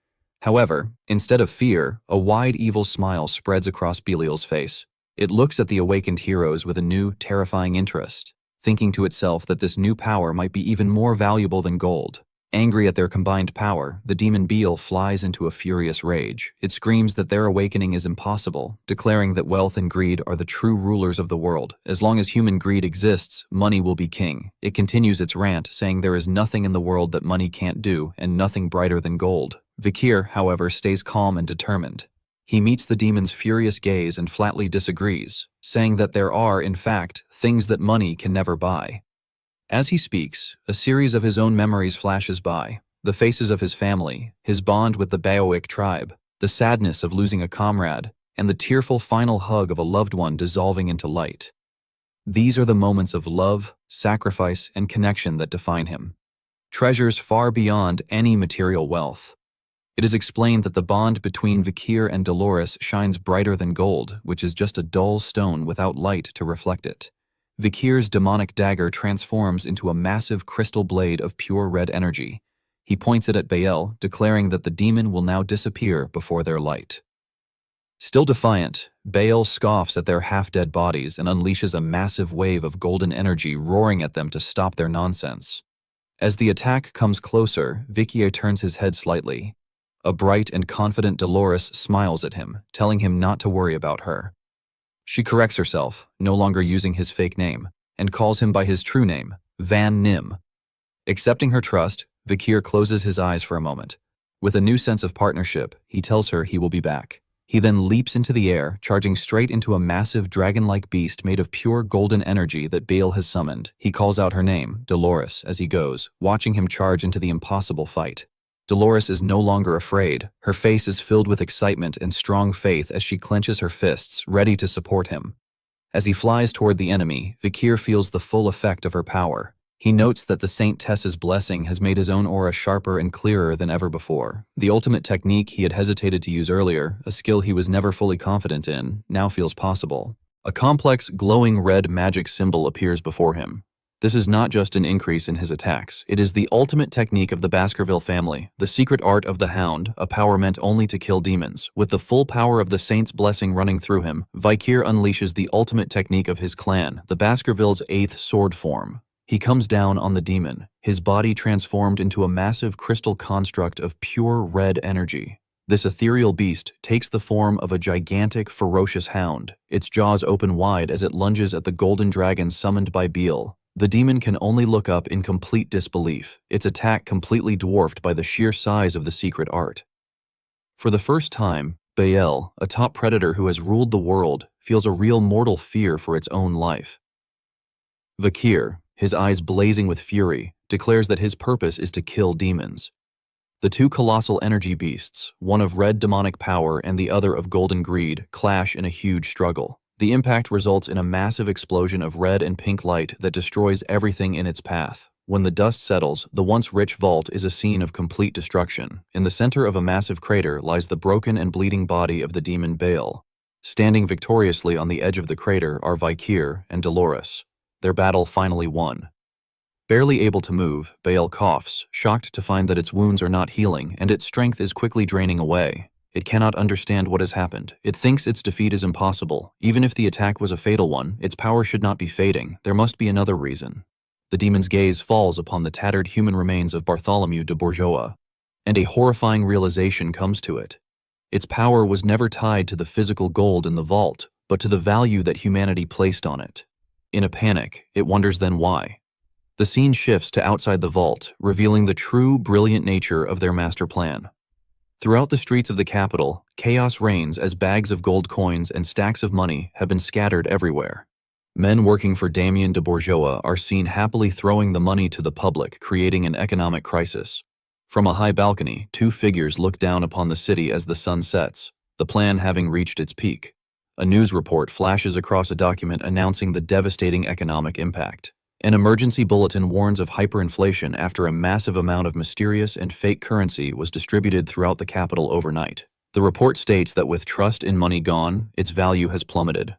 However, instead of fear, a wide evil smile spreads across Belial's face. It looks at the awakened heroes with a new, terrifying interest, thinking to itself that this new power might be even more valuable than gold. Angry at their combined power, the demon Beel flies into a furious rage. It screams that their awakening is impossible, declaring that wealth and greed are the true rulers of the world. As long as human greed exists, money will be king. It continues its rant, saying there is nothing in the world that money can't do, and nothing brighter than gold. Vikir, however, stays calm and determined. He meets the demon's furious gaze and flatly disagrees, saying that there are, in fact, things that money can never buy. As he speaks, a series of his own memories flashes by, the faces of his family, his bond with the Baoic tribe, the sadness of losing a comrade, and the tearful final hug of a loved one dissolving into light. These are the moments of love, sacrifice, and connection that define him. Treasures far beyond any material wealth. It is explained that the bond between Vikir and Dolores shines brighter than gold, which is just a dull stone without light to reflect it. Vikir's demonic dagger transforms into a massive crystal blade of pure red energy. He points it at Bael, declaring that the demon will now disappear before their light. Still defiant, Bael scoffs at their half-dead bodies and unleashes a massive wave of golden energy roaring at them to stop their nonsense. As the attack comes closer, Vikir turns his head slightly. A bright and confident Dolores smiles at him, telling him not to worry about her. She corrects herself, no longer using his fake name, and calls him by his true name, Van Nim. Accepting her trust, Vikir closes his eyes for a moment. With a new sense of partnership, he tells her he will be back. He then leaps into the air, charging straight into a massive dragon-like beast made of pure golden energy that Bael has summoned. He calls out her name, Dolores, as he goes, watching him charge into the impossible fight. Dolores is no longer afraid. Her face is filled with excitement and strong faith as she clenches her fists, ready to support him. As he flies toward the enemy, Vikir feels the full effect of her power. He notes that the Saint Tessa's blessing has made his own aura sharper and clearer than ever before. The ultimate technique he had hesitated to use earlier, a skill he was never fully confident in, now feels possible. A complex, glowing red magic symbol appears before him. This is not just an increase in his attacks, it is the ultimate technique of the Baskerville family, the secret art of the Hound, a power meant only to kill demons. With the full power of the Saint's blessing running through him, Vikir unleashes the ultimate technique of his clan, the Baskerville's 8th sword form. He comes down on the demon, his body transformed into a massive crystal construct of pure red energy. This ethereal beast takes the form of a gigantic, ferocious hound, its jaws open wide as it lunges at the golden dragon summoned by Beel. The demon can only look up in complete disbelief, its attack completely dwarfed by the sheer size of the secret art. For the first time, Bael, a top predator who has ruled the world, feels a real mortal fear for its own life. Vikir, his eyes blazing with fury, declares that his purpose is to kill demons. The two colossal energy beasts, one of red demonic power and the other of golden greed, clash in a huge struggle. The impact results in a massive explosion of red and pink light that destroys everything in its path. When the dust settles, the once rich vault is a scene of complete destruction. In the center of a massive crater lies the broken and bleeding body of the demon Bael. Standing victoriously on the edge of the crater are Vikir and Dolores. Their battle finally won. Barely able to move, Bael coughs, shocked to find that its wounds are not healing and its strength is quickly draining away. It cannot understand what has happened. It thinks its defeat is impossible. Even if the attack was a fatal one, its power should not be fading. There must be another reason. The demon's gaze falls upon the tattered human remains of Bartholomew de Bourgeois, and a horrifying realization comes to it. Its power was never tied to the physical gold in the vault, but to the value that humanity placed on it. In a panic, it wonders then why. The scene shifts to outside the vault, revealing the true, brilliant nature of their master plan. Throughout the streets of the capital, chaos reigns as bags of gold coins and stacks of money have been scattered everywhere. Men working for Damien de Bourgeois are seen happily throwing the money to the public, creating an economic crisis. From a high balcony, two figures look down upon the city as the sun sets, the plan having reached its peak. A news report flashes across a document announcing the devastating economic impact. An emergency bulletin warns of hyperinflation after a massive amount of mysterious and fake currency was distributed throughout the capital overnight. The report states that with trust in money gone, its value has plummeted.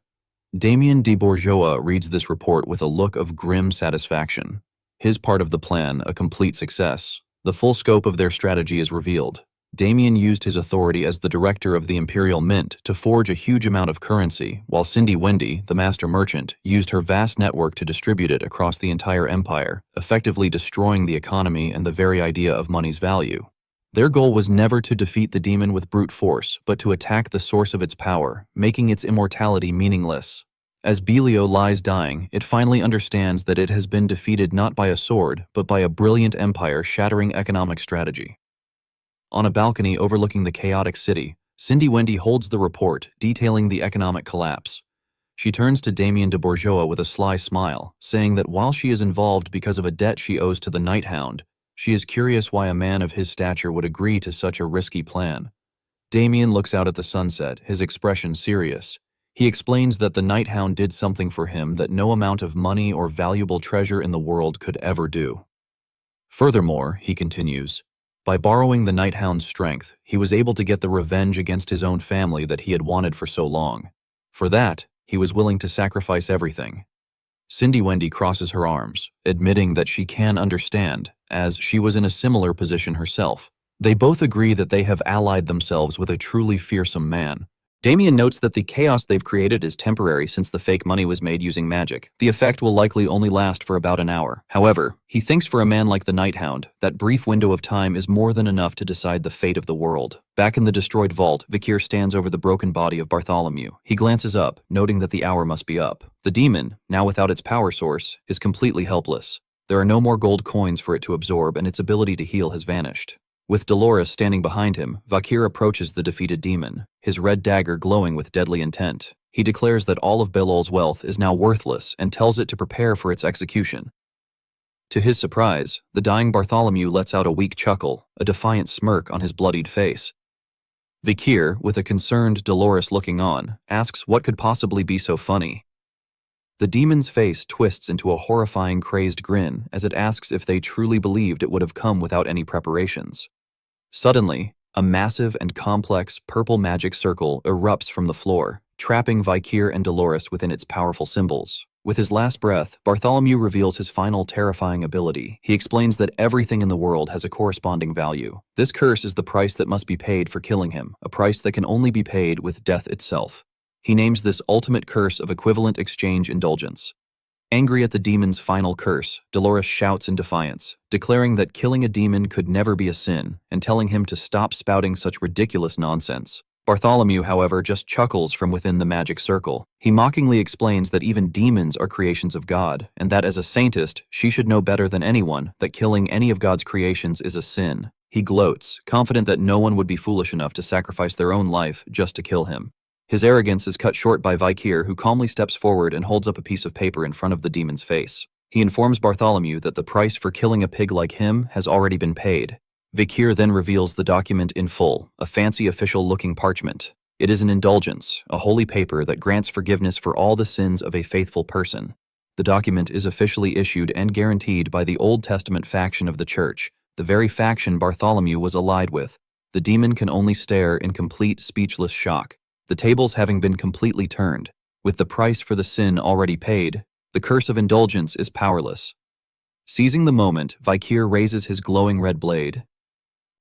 Damien de Bourgeois reads this report with a look of grim satisfaction. His part of the plan, a complete success. The full scope of their strategy is revealed. Damien used his authority as the director of the Imperial Mint to forge a huge amount of currency, while Cindy Wendy, the master merchant, used her vast network to distribute it across the entire empire, effectively destroying the economy and the very idea of money's value. Their goal was never to defeat the demon with brute force, but to attack the source of its power, making its immortality meaningless. As Belio lies dying, it finally understands that it has been defeated not by a sword, but by a brilliant empire-shattering economic strategy. On a balcony overlooking the chaotic city, Cindy Wendy holds the report detailing the economic collapse. She turns to Damien de Bourgeois with a sly smile, saying that while she is involved because of a debt she owes to the Night Hound, she is curious why a man of his stature would agree to such a risky plan. Damien looks out at the sunset, his expression serious. He explains that the Night Hound did something for him that no amount of money or valuable treasure in the world could ever do. Furthermore, he continues, by borrowing the Night Hound's strength, he was able to get the revenge against his own family that he had wanted for so long. For that, he was willing to sacrifice everything. Cindy Wendy crosses her arms, admitting that she can understand, as she was in a similar position herself. They both agree that they have allied themselves with a truly fearsome man. Damien notes that the chaos they've created is temporary since the fake money was made using magic. The effect will likely only last for about an hour. However, he thinks for a man like the Night Hound, that brief window of time is more than enough to decide the fate of the world. Back in the destroyed vault, Vikir stands over the broken body of Bartholomew. He glances up, noting that the hour must be up. The demon, now without its power source, is completely helpless. There are no more gold coins for it to absorb, and its ability to heal has vanished. With Dolores standing behind him, Vakir approaches the defeated demon, his red dagger glowing with deadly intent. He declares that all of Belol's wealth is now worthless and tells it to prepare for its execution. To his surprise, the dying Bartholomew lets out a weak chuckle, a defiant smirk on his bloodied face. Vakir, with a concerned Dolores looking on, asks what could possibly be so funny. The demon's face twists into a horrifying, crazed grin as it asks if they truly believed it would have come without any preparations. Suddenly, a massive and complex purple magic circle erupts from the floor, trapping Vikir and Dolores within its powerful symbols. With his last breath, Bartholomew reveals his final terrifying ability. He explains that everything in the world has a corresponding value. This curse is the price that must be paid for killing him, a price that can only be paid with death itself. He names this ultimate curse of equivalent exchange indulgence. Angry at the demon's final curse, Dolores shouts in defiance, declaring that killing a demon could never be a sin, and telling him to stop spouting such ridiculous nonsense. Bartholomew, however, just chuckles from within the magic circle. He mockingly explains that even demons are creations of God, and that as a saintist, she should know better than anyone that killing any of God's creations is a sin. He gloats, confident that no one would be foolish enough to sacrifice their own life just to kill him. His arrogance is cut short by Vikir, who calmly steps forward and holds up a piece of paper in front of the demon's face. He informs Bartholomew that the price for killing a pig like him has already been paid. Vikir then reveals the document in full, a fancy official-looking parchment. It is an indulgence, a holy paper that grants forgiveness for all the sins of a faithful person. The document is officially issued and guaranteed by the Old Testament faction of the Church, the very faction Bartholomew was allied with. The demon can only stare in complete speechless shock. The tables having been completely turned, with the price for the sin already paid, the curse of indulgence is powerless. Seizing the moment, Vikir raises his glowing red blade.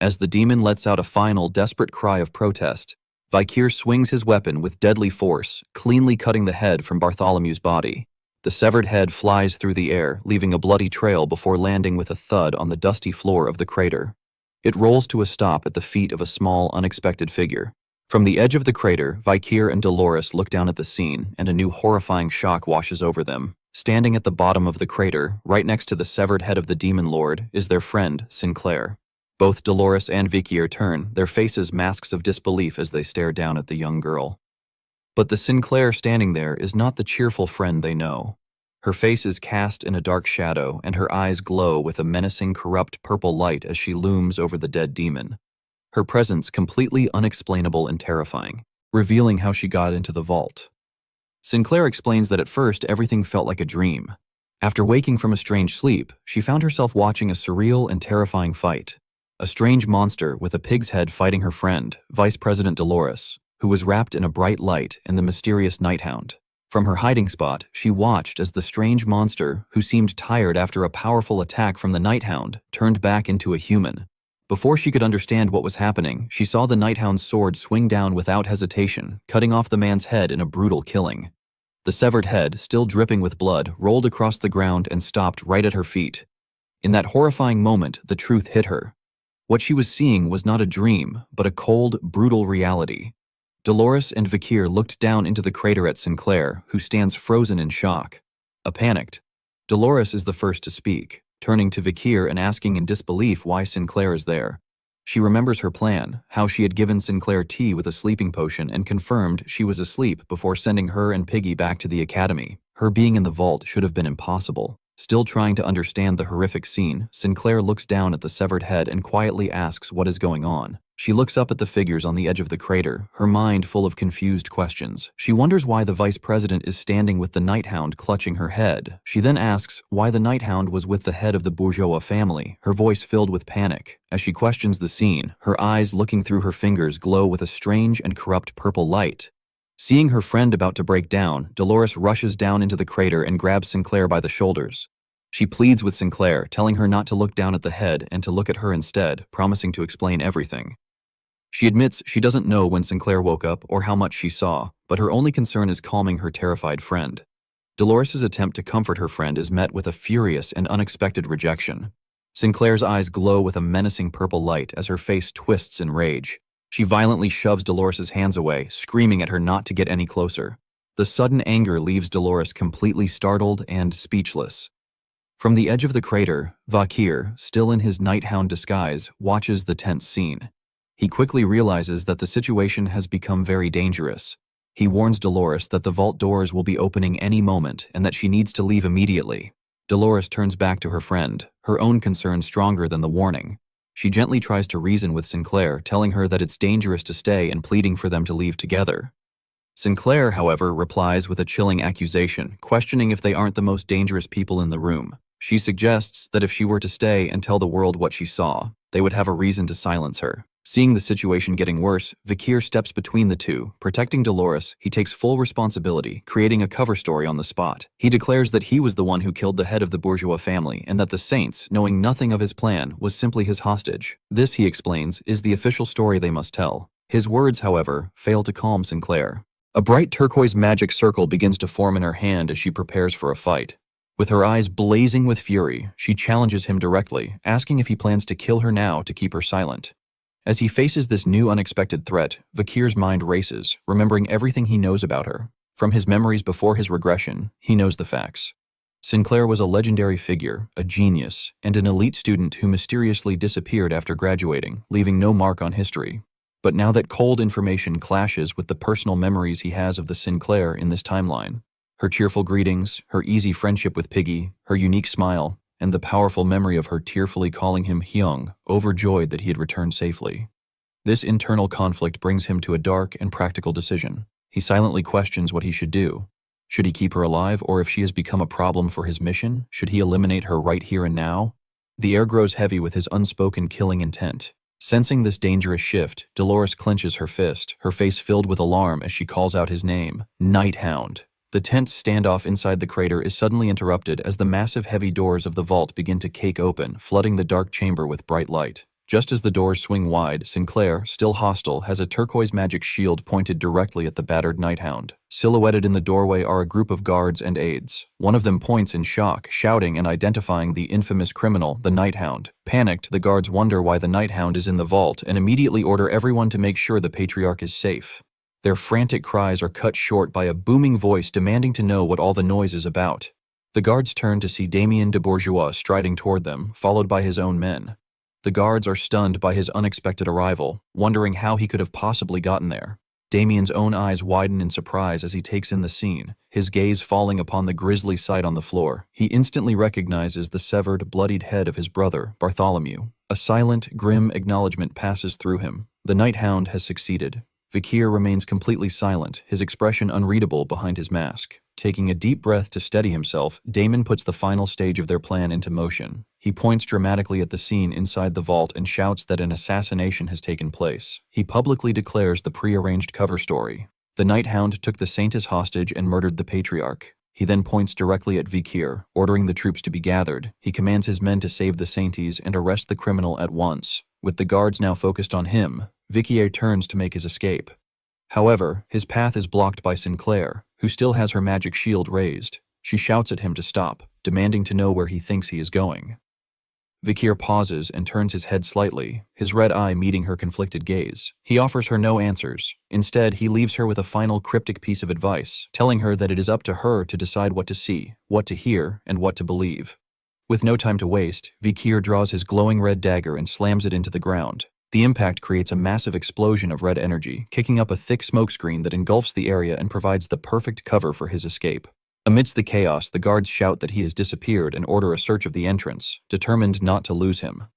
As the demon lets out a final, desperate cry of protest, Vikir swings his weapon with deadly force, cleanly cutting the head from Bartholomew's body. The severed head flies through the air, leaving a bloody trail before landing with a thud on the dusty floor of the crater. It rolls to a stop at the feet of a small, unexpected figure. From the edge of the crater, Vikir and Dolores look down at the scene, and a new horrifying shock washes over them. Standing at the bottom of the crater, right next to the severed head of the demon lord, is their friend, Sinclair. Both Dolores and Vikir turn, their faces masks of disbelief as they stare down at the young girl. But the Sinclair standing there is not the cheerful friend they know. Her face is cast in a dark shadow, and her eyes glow with a menacing, corrupt purple light as she looms over the dead demon. Her presence completely unexplainable and terrifying, revealing how she got into the vault. Sinclair explains that at first everything felt like a dream. After waking from a strange sleep, she found herself watching a surreal and terrifying fight. a strange monster with a pig's head fighting her friend, Vice President Dolores, who was wrapped in a bright light and the mysterious Nighthound. From her hiding spot, she watched as the strange monster, who seemed tired after a powerful attack from the Nighthound, turned back into a human. Before she could understand what was happening, she saw the Nighthound's sword swing down without hesitation, cutting off the man's head in a brutal killing. The severed head, still dripping with blood, rolled across the ground and stopped right at her feet. In that horrifying moment, the truth hit her. What she was seeing was not a dream, but a cold, brutal reality. Dolores and Vakir looked down into the crater at Sinclair, who stands frozen in shock. Panicked, Dolores is the first to speak, turning to Vakir and asking in disbelief why Sinclair is there. She remembers her plan, how she had given Sinclair tea with a sleeping potion and confirmed she was asleep before sending her and Piggy back to the academy. Her being in the vault should have been impossible. Still trying to understand the horrific scene, Sinclair looks down at the severed head and quietly asks what is going on. She looks up at the figures on the edge of the crater, her mind full of confused questions. She wonders why the vice president is standing with the Nighthound clutching her head. She then asks why the Nighthound was with the head of the bourgeois family, her voice filled with panic. As she questions the scene, her eyes looking through her fingers glow with a strange and corrupt purple light. Seeing her friend about to break down, Dolores rushes down into the crater and grabs Sinclair by the shoulders. She pleads with Sinclair, telling her not to look down at the head and to look at her instead, promising to explain everything. She admits she doesn't know when Sinclair woke up or how much she saw, but her only concern is calming her terrified friend. Dolores' attempt to comfort her friend is met with a furious and unexpected rejection. Sinclair's eyes glow with a menacing purple light as her face twists in rage. She violently shoves Dolores' hands away, screaming at her not to get any closer. The sudden anger leaves Dolores completely startled and speechless. From the edge of the crater, Vakir, still in his Nighthound disguise, watches the tense scene. He quickly realizes that the situation has become very dangerous. He warns Dolores that the vault doors will be opening any moment and that she needs to leave immediately. Dolores turns back to her friend, her own concern stronger than the warning. She gently tries to reason with Sinclair, telling her that it's dangerous to stay and pleading for them to leave together. Sinclair, however, replies with a chilling accusation, questioning if they aren't the most dangerous people in the room. She suggests that if she were to stay and tell the world what she saw, they would have a reason to silence her. Seeing the situation getting worse, Vakir steps between the two. Protecting Dolores, he takes full responsibility, creating a cover story on the spot. He declares that he was the one who killed the head of the bourgeois family and that the Saints, knowing nothing of his plan, was simply his hostage. This, he explains, is the official story they must tell. His words, however, fail to calm Sinclair. A bright turquoise magic circle begins to form in her hand as she prepares for a fight. With her eyes blazing with fury, she challenges him directly, asking if he plans to kill her now to keep her silent. As he faces this new unexpected threat, Vakir's mind races, remembering everything he knows about her. From his memories before his regression, he knows the facts. Sinclair was a legendary figure, a genius, and an elite student who mysteriously disappeared after graduating, leaving no mark on history. But now that cold information clashes with the personal memories he has of the Sinclair in this timeline, her cheerful greetings, her easy friendship with Piggy, her unique smile, and the powerful memory of her tearfully calling him Hyung, overjoyed that he had returned safely. This internal conflict brings him to a dark and practical decision. He silently questions what he should do. Should he keep her alive, or if she has become a problem for his mission, should he eliminate her right here and now? The air grows heavy with his unspoken killing intent. Sensing this dangerous shift, Dolores clenches her fist, her face filled with alarm as she calls out his name, Nighthound. The tense standoff inside the crater is suddenly interrupted as the massive heavy doors of the vault begin to cake open, flooding the dark chamber with bright light. Just as the doors swing wide, Sinclair, still hostile, has a turquoise magic shield pointed directly at the battered Nighthound. Silhouetted in the doorway are a group of guards and aides. One of them points in shock, shouting and identifying the infamous criminal, the Nighthound. Panicked, the guards wonder why the Nighthound is in the vault and immediately order everyone to make sure the patriarch is safe. Their frantic cries are cut short by a booming voice demanding to know what all the noise is about. The guards turn to see Damien de Bourgeois striding toward them, followed by his own men. The guards are stunned by his unexpected arrival, wondering how he could have possibly gotten there. Damien's own eyes widen in surprise as he takes in the scene, his gaze falling upon the grisly sight on the floor. He instantly recognizes the severed, bloodied head of his brother, Bartholomew. A silent, grim acknowledgement passes through him. The Nighthound has succeeded. Vakir remains completely silent, his expression unreadable behind his mask. Taking a deep breath to steady himself, Damon puts the final stage of their plan into motion. He points dramatically at the scene inside the vault and shouts that an assassination has taken place. He publicly declares the prearranged cover story. The Night Hound took the Saint as hostage and murdered the Patriarch. He then points directly at Vikir, ordering the troops to be gathered. He commands his men to save the Sainties and arrest the criminal at once. With the guards now focused on him, Vikir turns to make his escape. However, his path is blocked by Sinclair, who still has her magic shield raised. She shouts at him to stop, demanding to know where he thinks he is going. Vikir pauses and turns his head slightly, his red eye meeting her conflicted gaze. He offers her no answers. Instead, he leaves her with a final cryptic piece of advice, telling her that it is up to her to decide what to see, what to hear, and what to believe. With no time to waste, Vikir draws his glowing red dagger and slams it into the ground. The impact creates a massive explosion of red energy, kicking up a thick smokescreen that engulfs the area and provides the perfect cover for his escape. Amidst the chaos, the guards shout that he has disappeared and order a search of the entrance, determined not to lose him.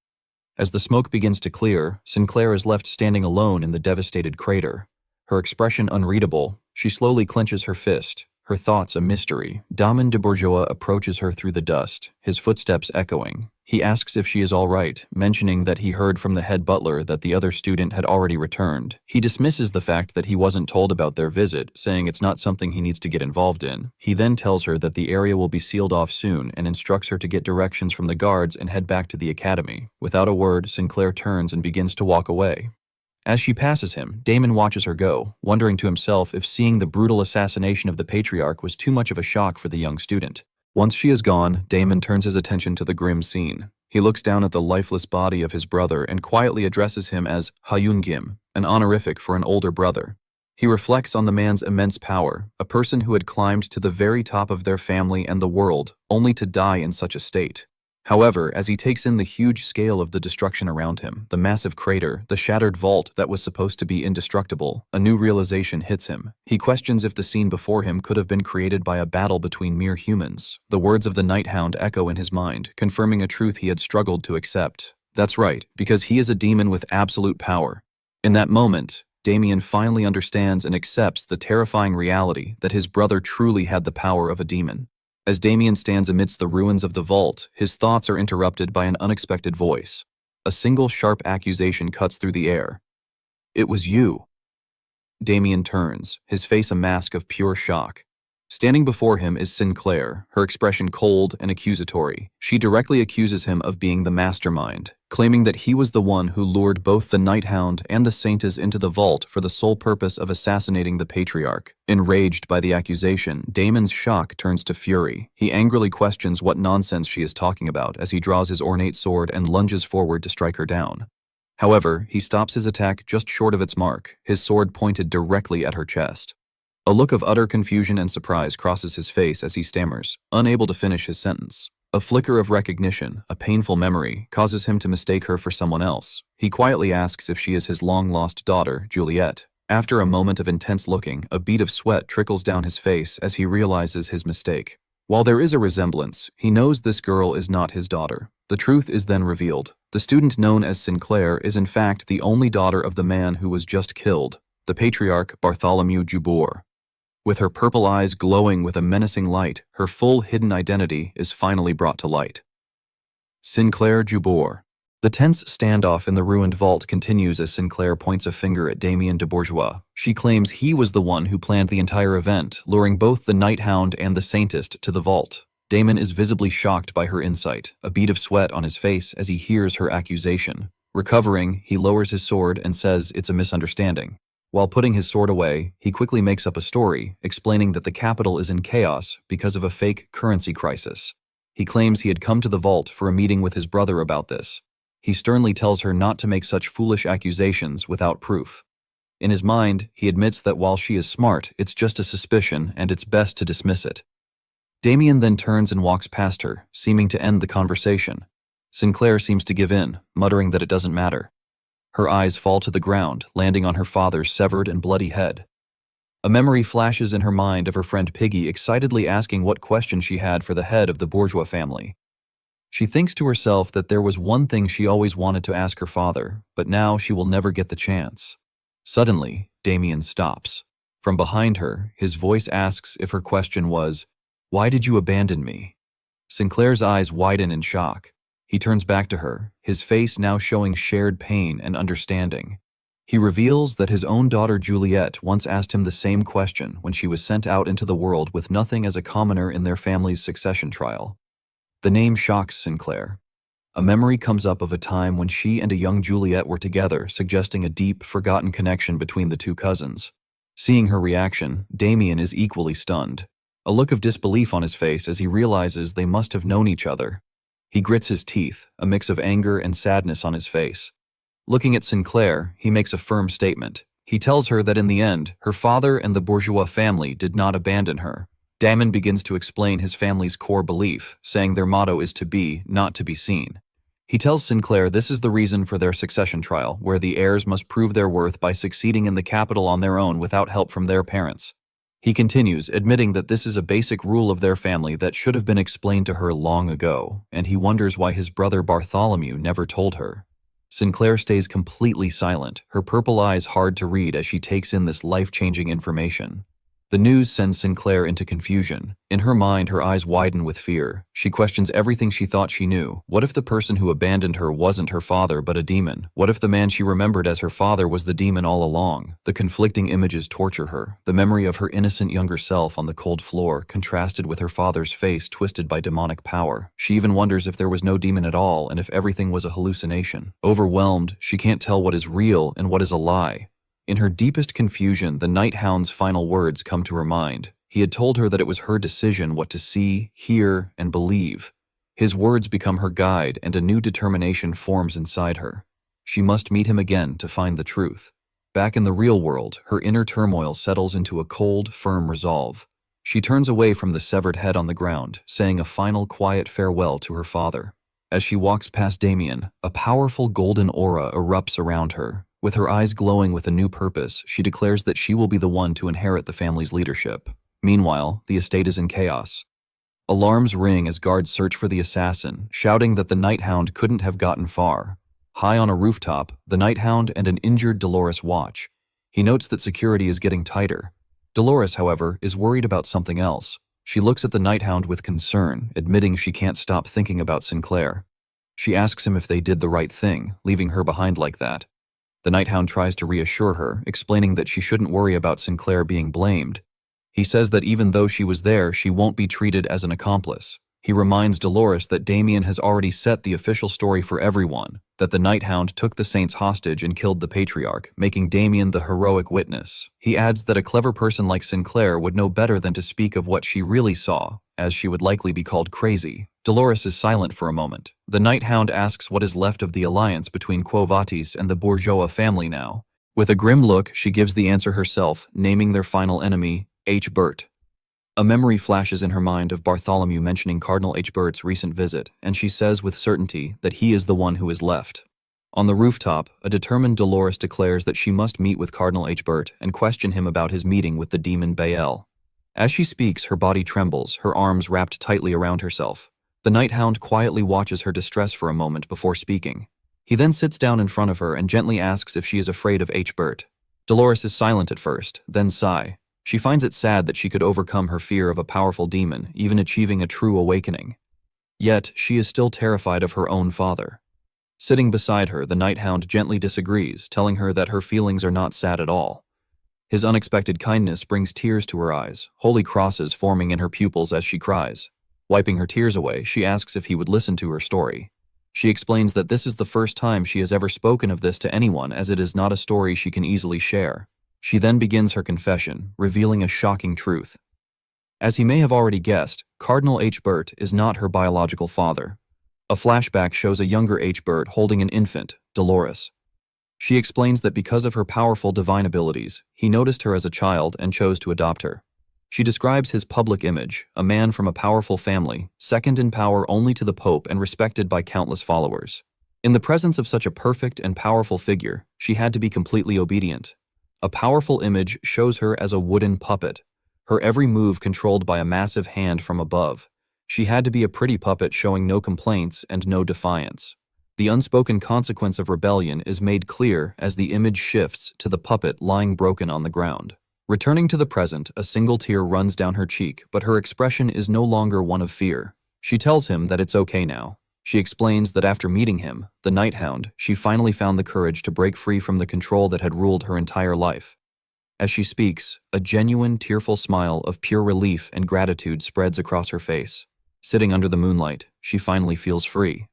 As the smoke begins to clear, Sinclair is left standing alone in the devastated crater. Her expression unreadable, she slowly clenches her fist, her thoughts a mystery. Damon de Bourgeois approaches her through the dust, his footsteps echoing. He asks if she is all right, mentioning that he heard from the head butler that the other student had already returned. He dismisses the fact that he wasn't told about their visit, saying it's not something he needs to get involved in. He then tells her that the area will be sealed off soon and instructs her to get directions from the guards and head back to the academy. Without a word, Sinclair turns and begins to walk away. As she passes him, Damon watches her go, wondering to himself if seeing the brutal assassination of the Patriarch was too much of a shock for the young student. Once she is gone, Damon turns his attention to the grim scene. He looks down at the lifeless body of his brother and quietly addresses him as Hayungim, an honorific for an older brother. He reflects on the man's immense power, a person who had climbed to the very top of their family and the world, only to die in such a state. However, as he takes in the huge scale of the destruction around him, the massive crater, the shattered vault that was supposed to be indestructible, a new realization hits him. He questions if the scene before him could have been created by a battle between mere humans. The words of the Night Hound echo in his mind, confirming a truth he had struggled to accept. That's right, because he is a demon with absolute power. In that moment, Damien finally understands and accepts the terrifying reality that his brother truly had the power of a demon. As Damien stands amidst the ruins of the vault, his thoughts are interrupted by an unexpected voice. A single sharp accusation cuts through the air. "It was you." Damien turns, his face a mask of pure shock. Standing before him is Sinclair, her expression cold and accusatory. She directly accuses him of being the mastermind, claiming that he was the one who lured both the Night Hound and the Saintes into the vault for the sole purpose of assassinating the Patriarch. Enraged by the accusation, Damon's shock turns to fury. He angrily questions what nonsense she is talking about as he draws his ornate sword and lunges forward to strike her down. However, he stops his attack just short of its mark, his sword pointed directly at her chest. A look of utter confusion and surprise crosses his face as he stammers, unable to finish his sentence. A flicker of recognition, a painful memory, causes him to mistake her for someone else. He quietly asks if she is his long-lost daughter, Juliet. After a moment of intense looking, a bead of sweat trickles down his face as he realizes his mistake. While there is a resemblance, he knows this girl is not his daughter. The truth is then revealed. The student known as Sinclair is in fact the only daughter of the man who was just killed, the Patriarch Bartholomew Jubor. With her purple eyes glowing with a menacing light, her full hidden identity is finally brought to light. Sinclair Jubor. The tense standoff in the ruined vault continues as Sinclair points a finger at Damien de Bourgeois. She claims he was the one who planned the entire event, luring both the Night Hound and the Saintist to the vault. Damon is visibly shocked by her insight, a bead of sweat on his face as he hears her accusation. Recovering, he lowers his sword and says it's a misunderstanding. While putting his sword away, he quickly makes up a story, explaining that the capital is in chaos because of a fake currency crisis. He claims he had come to the vault for a meeting with his brother about this. He sternly tells her not to make such foolish accusations without proof. In his mind, he admits that while she is smart, it's just a suspicion and it's best to dismiss it. Damien then turns and walks past her, seeming to end the conversation. Sinclair seems to give in, muttering that it doesn't matter. Her eyes fall to the ground, landing on her father's severed and bloody head. A memory flashes in her mind of her friend Piggy excitedly asking what question she had for the head of the Bourgeois family. She thinks to herself that there was one thing she always wanted to ask her father, but now she will never get the chance. Suddenly, Damien stops. From behind her, his voice asks if her question was, "Why did you abandon me?" Sinclair's eyes widen in shock. He turns back to her, his face now showing shared pain and understanding. He reveals that his own daughter Juliet once asked him the same question when she was sent out into the world with nothing as a commoner in their family's succession trial. The name shocks Sinclair. A memory comes up of a time when she and a young Juliet were together, suggesting a deep, forgotten connection between the two cousins. Seeing her reaction, Damien is equally stunned. A look of disbelief on his face as he realizes they must have known each other. He grits his teeth, a mix of anger and sadness on his face. Looking at Sinclair, he makes a firm statement. He tells her that in the end, her father and the bourgeois family did not abandon her. Damon begins to explain his family's core belief, saying their motto is to be, not to be seen. He tells Sinclair this is the reason for their succession trial, where the heirs must prove their worth by succeeding in the capital on their own without help from their parents. He continues, admitting that this is a basic rule of their family that should have been explained to her long ago, and he wonders why his brother Bartholomew never told her. Sinclair stays completely silent, her purple eyes hard to read as she takes in this life-changing information. The news sends Sinclair into confusion. In her mind, her eyes widen with fear. She questions everything she thought she knew. What if the person who abandoned her wasn't her father but a demon? What if the man she remembered as her father was the demon all along? The conflicting images torture her. The memory of her innocent younger self on the cold floor, contrasted with her father's face twisted by demonic power. She even wonders if there was no demon at all and if everything was a hallucination. Overwhelmed, she can't tell what is real and what is a lie. In her deepest confusion, the Night Hound's final words come to her mind. He had told her that it was her decision what to see, hear, and believe. His words become her guide, and a new determination forms inside her. She must meet him again to find the truth. Back in the real world, her inner turmoil settles into a cold, firm resolve. She turns away from the severed head on the ground, saying a final quiet farewell to her father. As she walks past Damien, a powerful golden aura erupts around her. With her eyes glowing with a new purpose, she declares that she will be the one to inherit the family's leadership. Meanwhile, the estate is in chaos. Alarms ring as guards search for the assassin, shouting that the Night Hound couldn't have gotten far. High on a rooftop, the Night Hound and an injured Dolores watch. He notes that security is getting tighter. Dolores, however, is worried about something else. She looks at the Night Hound with concern, admitting she can't stop thinking about Sinclair. She asks him if they did the right thing, leaving her behind like that. The Night Hound tries to reassure her, explaining that she shouldn't worry about Sinclair being blamed. He says that even though she was there, she won't be treated as an accomplice. He reminds Dolores that Damien has already set the official story for everyone, that the Night Hound took the saints hostage and killed the patriarch, making Damien the heroic witness. He adds that a clever person like Sinclair would know better than to speak of what she really saw, as she would likely be called crazy. Dolores is silent for a moment. The Night Hound asks what is left of the alliance between Quo Vadis and the bourgeois family now. With a grim look, she gives the answer herself, naming their final enemy, H. Bert. A memory flashes in her mind of Bartholomew mentioning Cardinal H. Bert's recent visit, and she says with certainty that he is the one who is left. On the rooftop, a determined Dolores declares that she must meet with Cardinal H. Bert and question him about his meeting with the demon Baal. As she speaks, her body trembles, her arms wrapped tightly around herself. The Night Hound quietly watches her distress for a moment before speaking. He then sits down in front of her and gently asks if she is afraid of H. Bert. Dolores is silent at first, then sigh. She finds it sad that she could overcome her fear of a powerful demon, even achieving a true awakening. Yet, she is still terrified of her own father. Sitting beside her, the Night Hound gently disagrees, telling her that her feelings are not sad at all. His unexpected kindness brings tears to her eyes, holy crosses forming in her pupils as she cries. Wiping her tears away, she asks if he would listen to her story. She explains that this is the first time she has ever spoken of this to anyone, as it is not a story she can easily share. She then begins her confession, revealing a shocking truth. As he may have already guessed, Cardinal H. Bert is not her biological father. A flashback shows a younger H. Bert holding an infant, Dolores. She explains that because of her powerful divine abilities, he noticed her as a child and chose to adopt her. She describes his public image, a man from a powerful family, second in power only to the Pope and respected by countless followers. In the presence of such a perfect and powerful figure, she had to be completely obedient. A powerful image shows her as a wooden puppet, her every move controlled by a massive hand from above. She had to be a pretty puppet showing no complaints and no defiance. The unspoken consequence of rebellion is made clear as the image shifts to the puppet lying broken on the ground. Returning to the present, a single tear runs down her cheek, but her expression is no longer one of fear. She tells him that it's okay now. She explains that after meeting him, the Night Hound, she finally found the courage to break free from the control that had ruled her entire life. As she speaks, a genuine, tearful smile of pure relief and gratitude spreads across her face. Sitting under the moonlight, she finally feels free.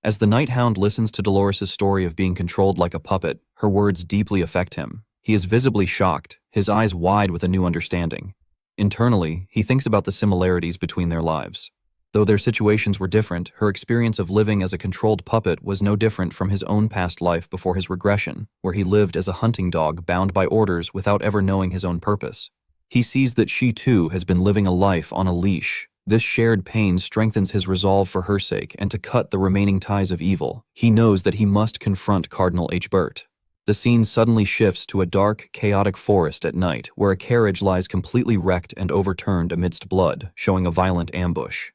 As the Night Hound listens to Dolores' story of being controlled like a puppet, her words deeply affect him. He is visibly shocked, his eyes wide with a new understanding. Internally, he thinks about the similarities between their lives. Though their situations were different, her experience of living as a controlled puppet was no different from his own past life before his regression, where he lived as a hunting dog bound by orders without ever knowing his own purpose. He sees that she too has been living a life on a leash. This shared pain strengthens his resolve for her sake and to cut the remaining ties of evil. He knows that he must confront Cardinal H. Burt. The scene suddenly shifts to a dark, chaotic forest at night, where a carriage lies completely wrecked and overturned amidst blood, showing a violent ambush.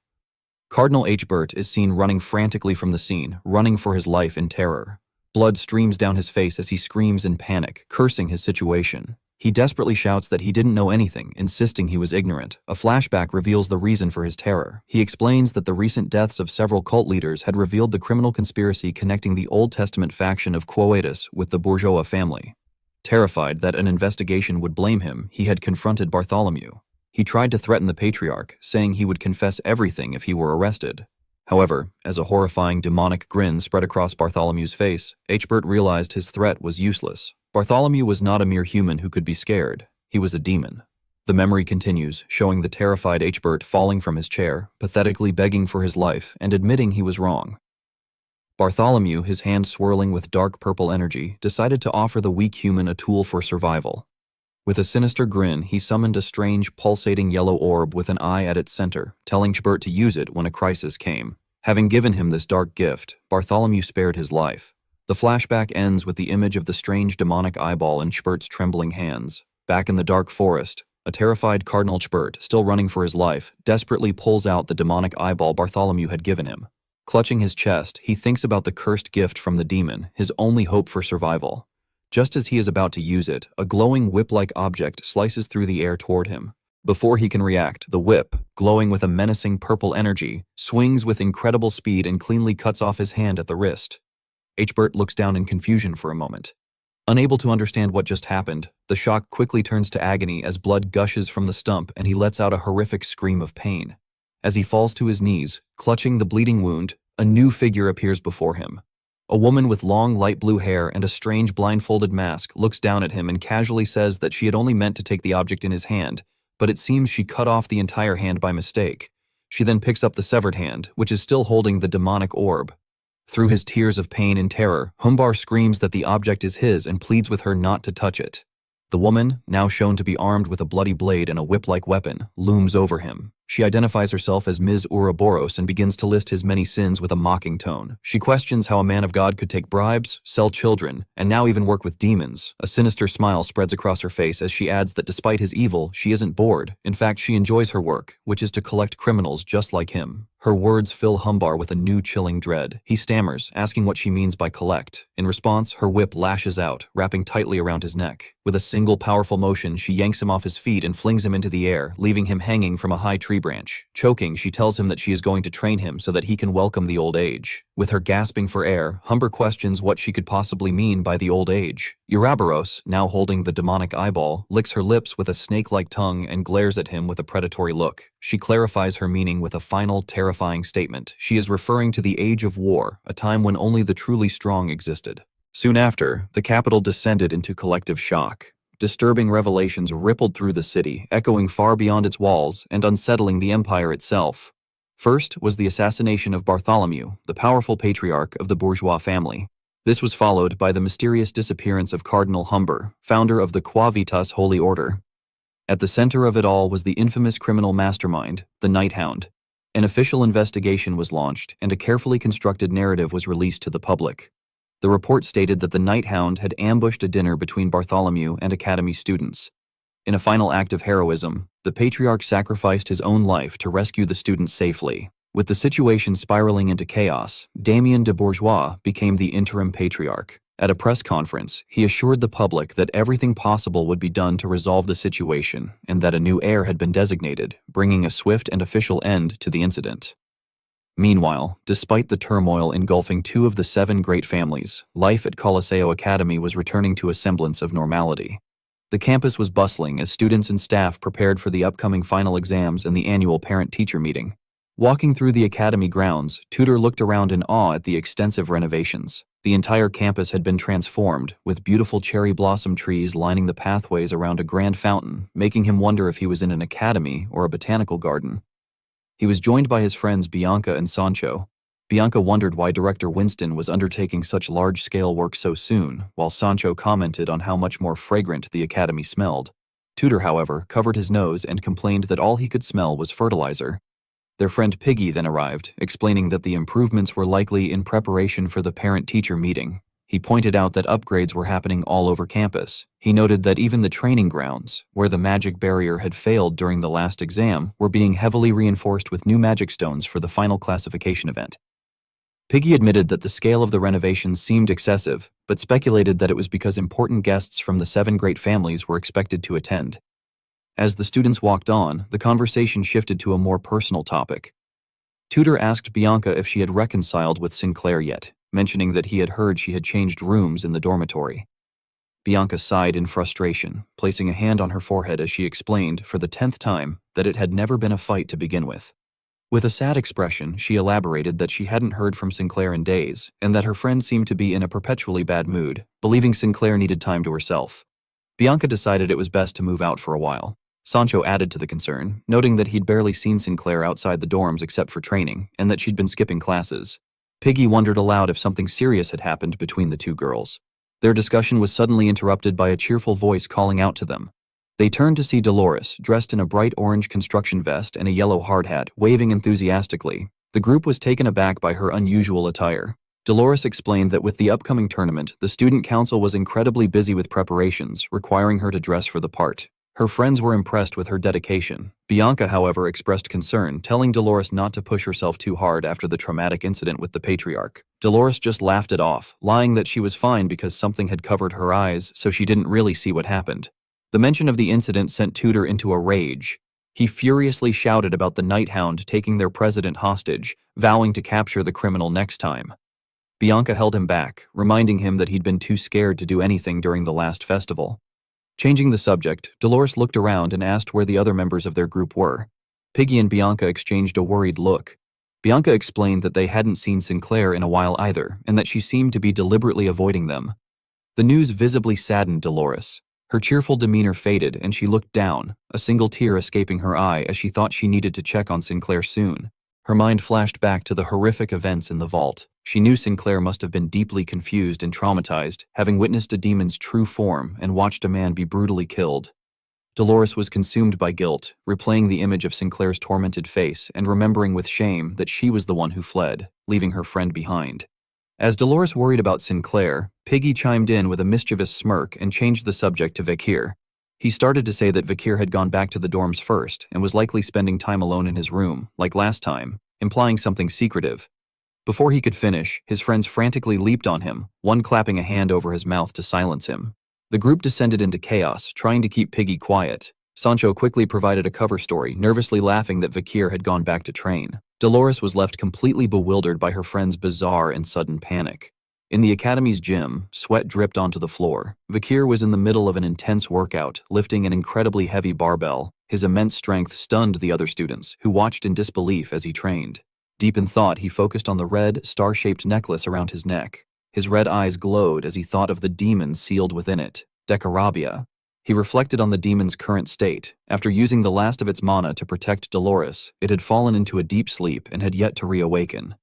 Cardinal H. Burt is seen running frantically from the scene, running for his life in terror. Blood streams down his face as he screams in panic, cursing his situation. He desperately shouts that he didn't know anything, insisting he was ignorant. A flashback reveals the reason for his terror. He explains that the recent deaths of several cult leaders had revealed the criminal conspiracy connecting the Old Testament faction of Quoetus with the bourgeois family. Terrified that an investigation would blame him, he had confronted Bartholomew. He tried to threaten the patriarch, saying he would confess everything if he were arrested. However, as a horrifying demonic grin spread across Bartholomew's face, H. Burt realized his threat was useless. Bartholomew was not a mere human who could be scared. He was a demon. The memory continues, showing the terrified H. Burt falling from his chair, pathetically begging for his life and admitting he was wrong. Bartholomew, his hand swirling with dark purple energy, decided to offer the weak human a tool for survival. With a sinister grin, he summoned a strange, pulsating yellow orb with an eye at its center, telling Shburt to use it when a crisis came. Having given him this dark gift, Bartholomew spared his life. The flashback ends with the image of the strange demonic eyeball in Shburt's trembling hands. Back in the dark forest, a terrified Cardinal Shburt, still running for his life, desperately pulls out the demonic eyeball Bartholomew had given him. Clutching his chest, he thinks about the cursed gift from the demon, his only hope for survival. Just as he is about to use it, a glowing whip-like object slices through the air toward him. Before he can react, the whip, glowing with a menacing purple energy, swings with incredible speed and cleanly cuts off his hand at the wrist. H. Burt looks down in confusion for a moment. Unable to understand what just happened, the shock quickly turns to agony as blood gushes from the stump and he lets out a horrific scream of pain. As he falls to his knees, clutching the bleeding wound, a new figure appears before him. A woman with long light blue hair and a strange blindfolded mask looks down at him and casually says that she had only meant to take the object in his hand, but it seems she cut off the entire hand by mistake. She then picks up the severed hand, which is still holding the demonic orb. Through his tears of pain and terror, Humbar screams that the object is his and pleads with her not to touch it. The woman, now shown to be armed with a bloody blade and a whip-like weapon, looms over him. She identifies herself as Ms. Ouroboros and begins to list his many sins with a mocking tone. She questions how a man of God could take bribes, sell children, and now even work with demons. A sinister smile spreads across her face as she adds that despite his evil, she isn't bored. In fact, she enjoys her work, which is to collect criminals just like him. Her words fill Humbar with a new chilling dread. He stammers, asking what she means by collect. In response, her whip lashes out, wrapping tightly around his neck. With a single powerful motion, she yanks him off his feet and flings him into the air, leaving him hanging from a high tree branch. Choking, she tells him that she is going to train him so that he can welcome the old age. With her gasping for air, Humber questions what she could possibly mean by the old age. Ouroboros, now holding the demonic eyeball, licks her lips with a snake-like tongue and glares at him with a predatory look. She clarifies her meaning with a final, terrifying statement. She is referring to the age of war, a time when only the truly strong existed. Soon after, the capital descended into collective shock. Disturbing revelations rippled through the city, echoing far beyond its walls and unsettling the empire itself. First was the assassination of Bartholomew, the powerful patriarch of the bourgeois family. This was followed by the mysterious disappearance of Cardinal Humber, founder of the Quavitas Holy Order. At the center of it all was the infamous criminal mastermind, the Night Hound. An official investigation was launched, and a carefully constructed narrative was released to the public. The report stated that the Night Hound had ambushed a dinner between Bartholomew and Academy students. In a final act of heroism, the patriarch sacrificed his own life to rescue the students safely. With the situation spiraling into chaos, Damien de Bourgeois became the interim patriarch. At a press conference, he assured the public that everything possible would be done to resolve the situation and that a new heir had been designated, bringing a swift and official end to the incident. Meanwhile, despite the turmoil engulfing two of the 7 great families, life at Colosseo Academy was returning to a semblance of normality. The campus was bustling as students and staff prepared for the upcoming final exams and the annual parent-teacher meeting. Walking through the academy grounds, Tudor looked around in awe at the extensive renovations. The entire campus had been transformed, with beautiful cherry blossom trees lining the pathways around a grand fountain, making him wonder if he was in an academy or a botanical garden. He was joined by his friends Bianca and Sancho. Bianca wondered why Director Winston was undertaking such large-scale work so soon, while Sancho commented on how much more fragrant the academy smelled. Tudor, however, covered his nose and complained that all he could smell was fertilizer. Their friend Piggy then arrived, explaining that the improvements were likely in preparation for the parent-teacher meeting. He pointed out that upgrades were happening all over campus. He noted that even the training grounds, where the magic barrier had failed during the last exam, were being heavily reinforced with new magic stones for the final classification event. Piggy admitted that the scale of the renovations seemed excessive, but speculated that it was because important guests from the 7 great families were expected to attend. As the students walked on, the conversation shifted to a more personal topic. Tudor asked Bianca if she had reconciled with Sinclair yet, mentioning that he had heard she had changed rooms in the dormitory. Bianca sighed in frustration, placing a hand on her forehead as she explained, for the 10th time, that it had never been a fight to begin with. With a sad expression, she elaborated that she hadn't heard from Sinclair in days, and that her friend seemed to be in a perpetually bad mood, believing Sinclair needed time to herself. Bianca decided it was best to move out for a while. Sancho added to the concern, noting that he'd barely seen Sinclair outside the dorms except for training, and that she'd been skipping classes. Piggy wondered aloud if something serious had happened between the two girls. Their discussion was suddenly interrupted by a cheerful voice calling out to them. They turned to see Dolores, dressed in a bright orange construction vest and a yellow hard hat, waving enthusiastically. The group was taken aback by her unusual attire. Dolores explained that with the upcoming tournament, the student council was incredibly busy with preparations, requiring her to dress for the part. Her friends were impressed with her dedication. Bianca, however, expressed concern, telling Dolores not to push herself too hard after the traumatic incident with the patriarch. Dolores just laughed it off, lying that she was fine because something had covered her eyes, so she didn't really see what happened. The mention of the incident sent Tudor into a rage. He furiously shouted about the Night Hound taking their president hostage, vowing to capture the criminal next time. Bianca held him back, reminding him that he'd been too scared to do anything during the last festival. Changing the subject, Dolores looked around and asked where the other members of their group were. Piggy and Bianca exchanged a worried look. Bianca explained that they hadn't seen Sinclair in a while either, and that she seemed to be deliberately avoiding them. The news visibly saddened Dolores. Her cheerful demeanor faded, and she looked down, a single tear escaping her eye as she thought she needed to check on Sinclair soon. Her mind flashed back to the horrific events in the vault. She knew Sinclair must have been deeply confused and traumatized, having witnessed a demon's true form and watched a man be brutally killed. Dolores was consumed by guilt, replaying the image of Sinclair's tormented face and remembering with shame that she was the one who fled, leaving her friend behind. As Dolores worried about Sinclair, Piggy chimed in with a mischievous smirk and changed the subject to Vakir. He started to say that Vakir had gone back to the dorms first and was likely spending time alone in his room, like last time, implying something secretive. Before he could finish, his friends frantically leaped on him, one clapping a hand over his mouth to silence him. The group descended into chaos, trying to keep Piggy quiet. Sancho quickly provided a cover story, nervously laughing that Vakir had gone back to train. Dolores was left completely bewildered by her friend's bizarre and sudden panic. In the academy's gym, sweat dripped onto the floor. Vakir was in the middle of an intense workout, lifting an incredibly heavy barbell. His immense strength stunned the other students, who watched in disbelief as he trained. Deep in thought, he focused on the red, star-shaped necklace around his neck. His red eyes glowed as he thought of the demon sealed within it, Decarabia. He reflected on the demon's current state. After using the last of its mana to protect Dolores, it had fallen into a deep sleep and had yet to reawaken.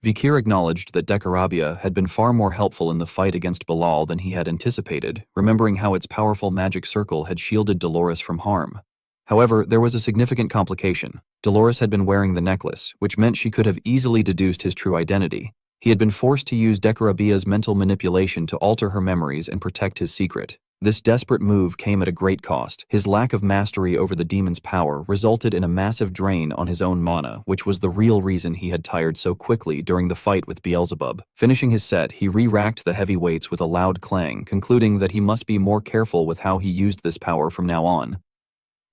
Vakir acknowledged that Decarabia had been far more helpful in the fight against Bilal than he had anticipated, remembering how its powerful magic circle had shielded Dolores from harm. However, there was a significant complication. Dolores had been wearing the necklace, which meant she could have easily deduced his true identity. He had been forced to use Decarabia's mental manipulation to alter her memories and protect his secret. This desperate move came at a great cost. His lack of mastery over the demon's power resulted in a massive drain on his own mana, which was the real reason he had tired so quickly during the fight with Beelzebub. Finishing his set, he re-racked the heavy weights with a loud clang, concluding that he must be more careful with how he used this power from now on.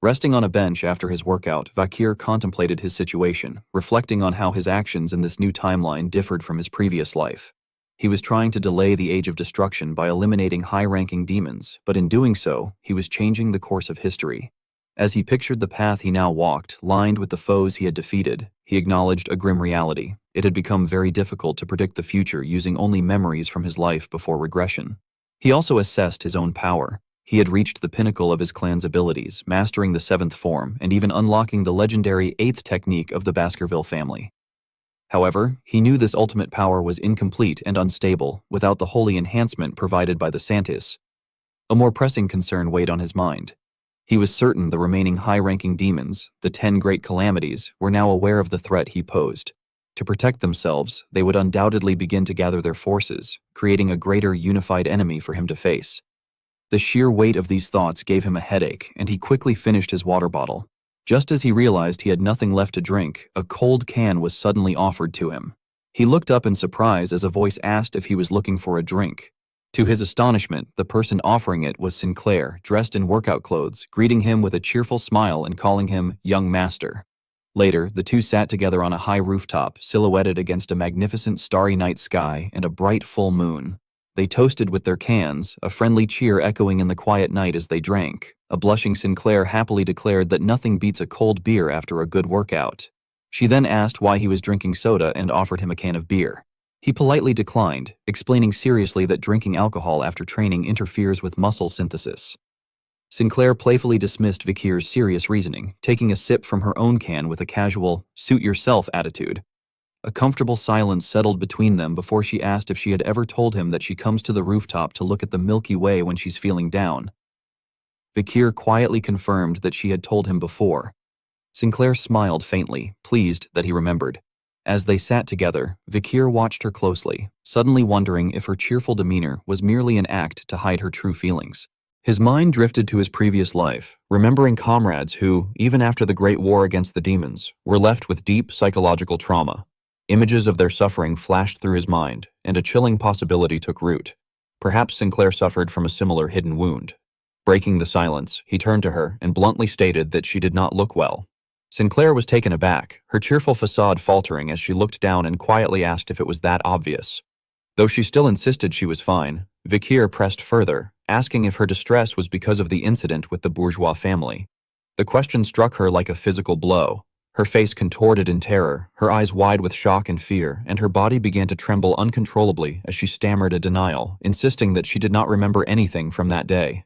Resting on a bench after his workout, Vakir contemplated his situation, reflecting on how his actions in this new timeline differed from his previous life. He was trying to delay the Age of Destruction by eliminating high-ranking demons, but in doing so, he was changing the course of history. As he pictured the path he now walked, lined with the foes he had defeated, he acknowledged a grim reality. It had become very difficult to predict the future using only memories from his life before regression. He also assessed his own power. He had reached the pinnacle of his clan's abilities, mastering the 7th form and even unlocking the legendary 8th technique of the Baskerville family. However, he knew this ultimate power was incomplete and unstable without the holy enhancement provided by the Santis. A more pressing concern weighed on his mind. He was certain the remaining high-ranking demons, the 10 great calamities, were now aware of the threat he posed. To protect themselves, they would undoubtedly begin to gather their forces, creating a greater unified enemy for him to face. The sheer weight of these thoughts gave him a headache, and he quickly finished his water bottle. Just as he realized he had nothing left to drink, a cold can was suddenly offered to him. He looked up in surprise as a voice asked if he was looking for a drink. To his astonishment, the person offering it was Sinclair, dressed in workout clothes, greeting him with a cheerful smile and calling him young master. Later, the two sat together on a high rooftop, silhouetted against a magnificent starry night sky and a bright full moon. They toasted with their cans, a friendly cheer echoing in the quiet night as they drank. A blushing Sinclair happily declared that nothing beats a cold beer after a good workout. She then asked why he was drinking soda and offered him a can of beer. He politely declined, explaining seriously that drinking alcohol after training interferes with muscle synthesis. Sinclair playfully dismissed Vakir's serious reasoning, taking a sip from her own can with a casual, suit-yourself attitude. A comfortable silence settled between them before she asked if she had ever told him that she comes to the rooftop to look at the Milky Way when she's feeling down. Vakir quietly confirmed that she had told him before. Sinclair smiled faintly, pleased that he remembered. As they sat together, Vakir watched her closely, suddenly wondering if her cheerful demeanor was merely an act to hide her true feelings. His mind drifted to his previous life, remembering comrades who, even after the Great War against the demons, were left with deep psychological trauma. Images of their suffering flashed through his mind, and a chilling possibility took root. Perhaps Sinclair suffered from a similar hidden wound. Breaking the silence, he turned to her and bluntly stated that she did not look well. Sinclair was taken aback, her cheerful facade faltering as she looked down and quietly asked if it was that obvious. Though she still insisted she was fine, Vakir pressed further, asking if her distress was because of the incident with the bourgeois family. The question struck her like a physical blow. Her face contorted in terror, her eyes wide with shock and fear, and her body began to tremble uncontrollably as she stammered a denial, insisting that she did not remember anything from that day.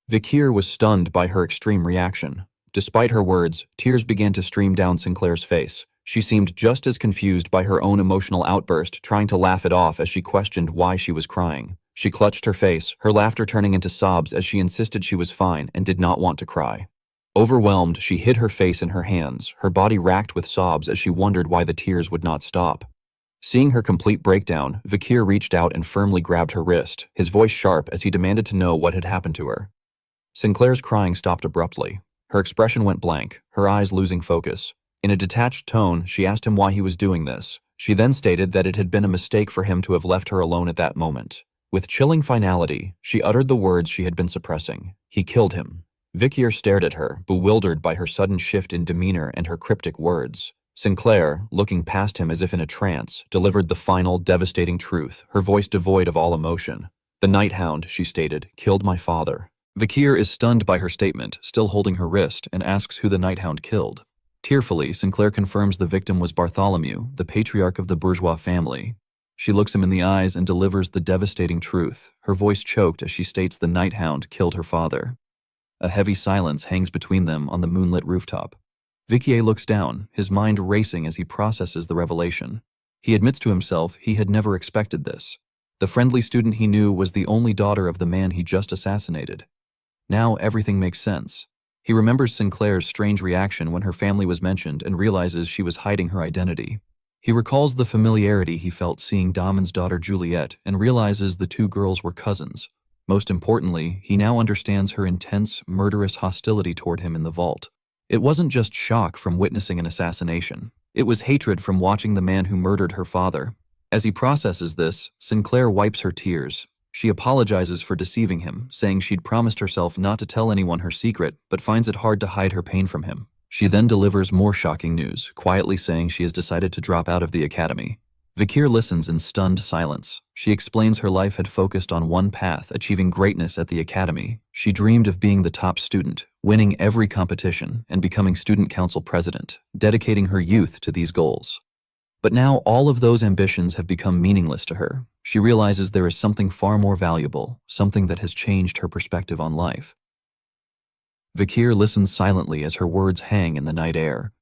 Vakir was stunned by her extreme reaction. Despite her words, tears began to stream down Sinclair's face. She seemed just as confused by her own emotional outburst, trying to laugh it off as she questioned why she was crying. She clutched her face, her laughter turning into sobs as she insisted she was fine and did not want to cry. Overwhelmed, she hid her face in her hands, her body racked with sobs as she wondered why the tears would not stop. Seeing her complete breakdown, Vakir reached out and firmly grabbed her wrist, his voice sharp as he demanded to know what had happened to her. Sinclair's crying stopped abruptly. Her expression went blank, her eyes losing focus. In a detached tone, she asked him why he was doing this. She then stated that it had been a mistake for him to have left her alone at that moment. With chilling finality, she uttered the words she had been suppressing. He killed him. Vakir stared at her, bewildered by her sudden shift in demeanor and her cryptic words. Sinclair, looking past him as if in a trance, delivered the final, devastating truth, her voice devoid of all emotion. "The Night Hound," she stated, "killed my father." Vakir is stunned by her statement, still holding her wrist, and asks who the Night Hound killed. Tearfully, Sinclair confirms the victim was Bartholomew, the patriarch of the bourgeois family. She looks him in the eyes and delivers the devastating truth, her voice choked as she states the Night Hound killed her father. A heavy silence hangs between them on the moonlit rooftop. Vikier looks down, his mind racing as he processes the revelation. He admits to himself he had never expected this. The friendly student he knew was the only daughter of the man he just assassinated. Now everything makes sense. He remembers Sinclair's strange reaction when her family was mentioned and realizes she was hiding her identity. He recalls the familiarity he felt seeing Damon's daughter Juliet and realizes the two girls were cousins. Most importantly, he now understands her intense, murderous hostility toward him in the vault. It wasn't just shock from witnessing an assassination. It was hatred from watching the man who murdered her father. As he processes this, Sinclair wipes her tears. She apologizes for deceiving him, saying she'd promised herself not to tell anyone her secret, but finds it hard to hide her pain from him. She then delivers more shocking news, quietly saying she has decided to drop out of the academy. Vikir listens in stunned silence. She explains her life had focused on one path, achieving greatness at the academy. She dreamed of being the top student, winning every competition, and becoming student council president, dedicating her youth to these goals. But now all of those ambitions have become meaningless to her. She realizes there is something far more valuable, something that has changed her perspective on life. Vikir listens silently as her words hang in the night air.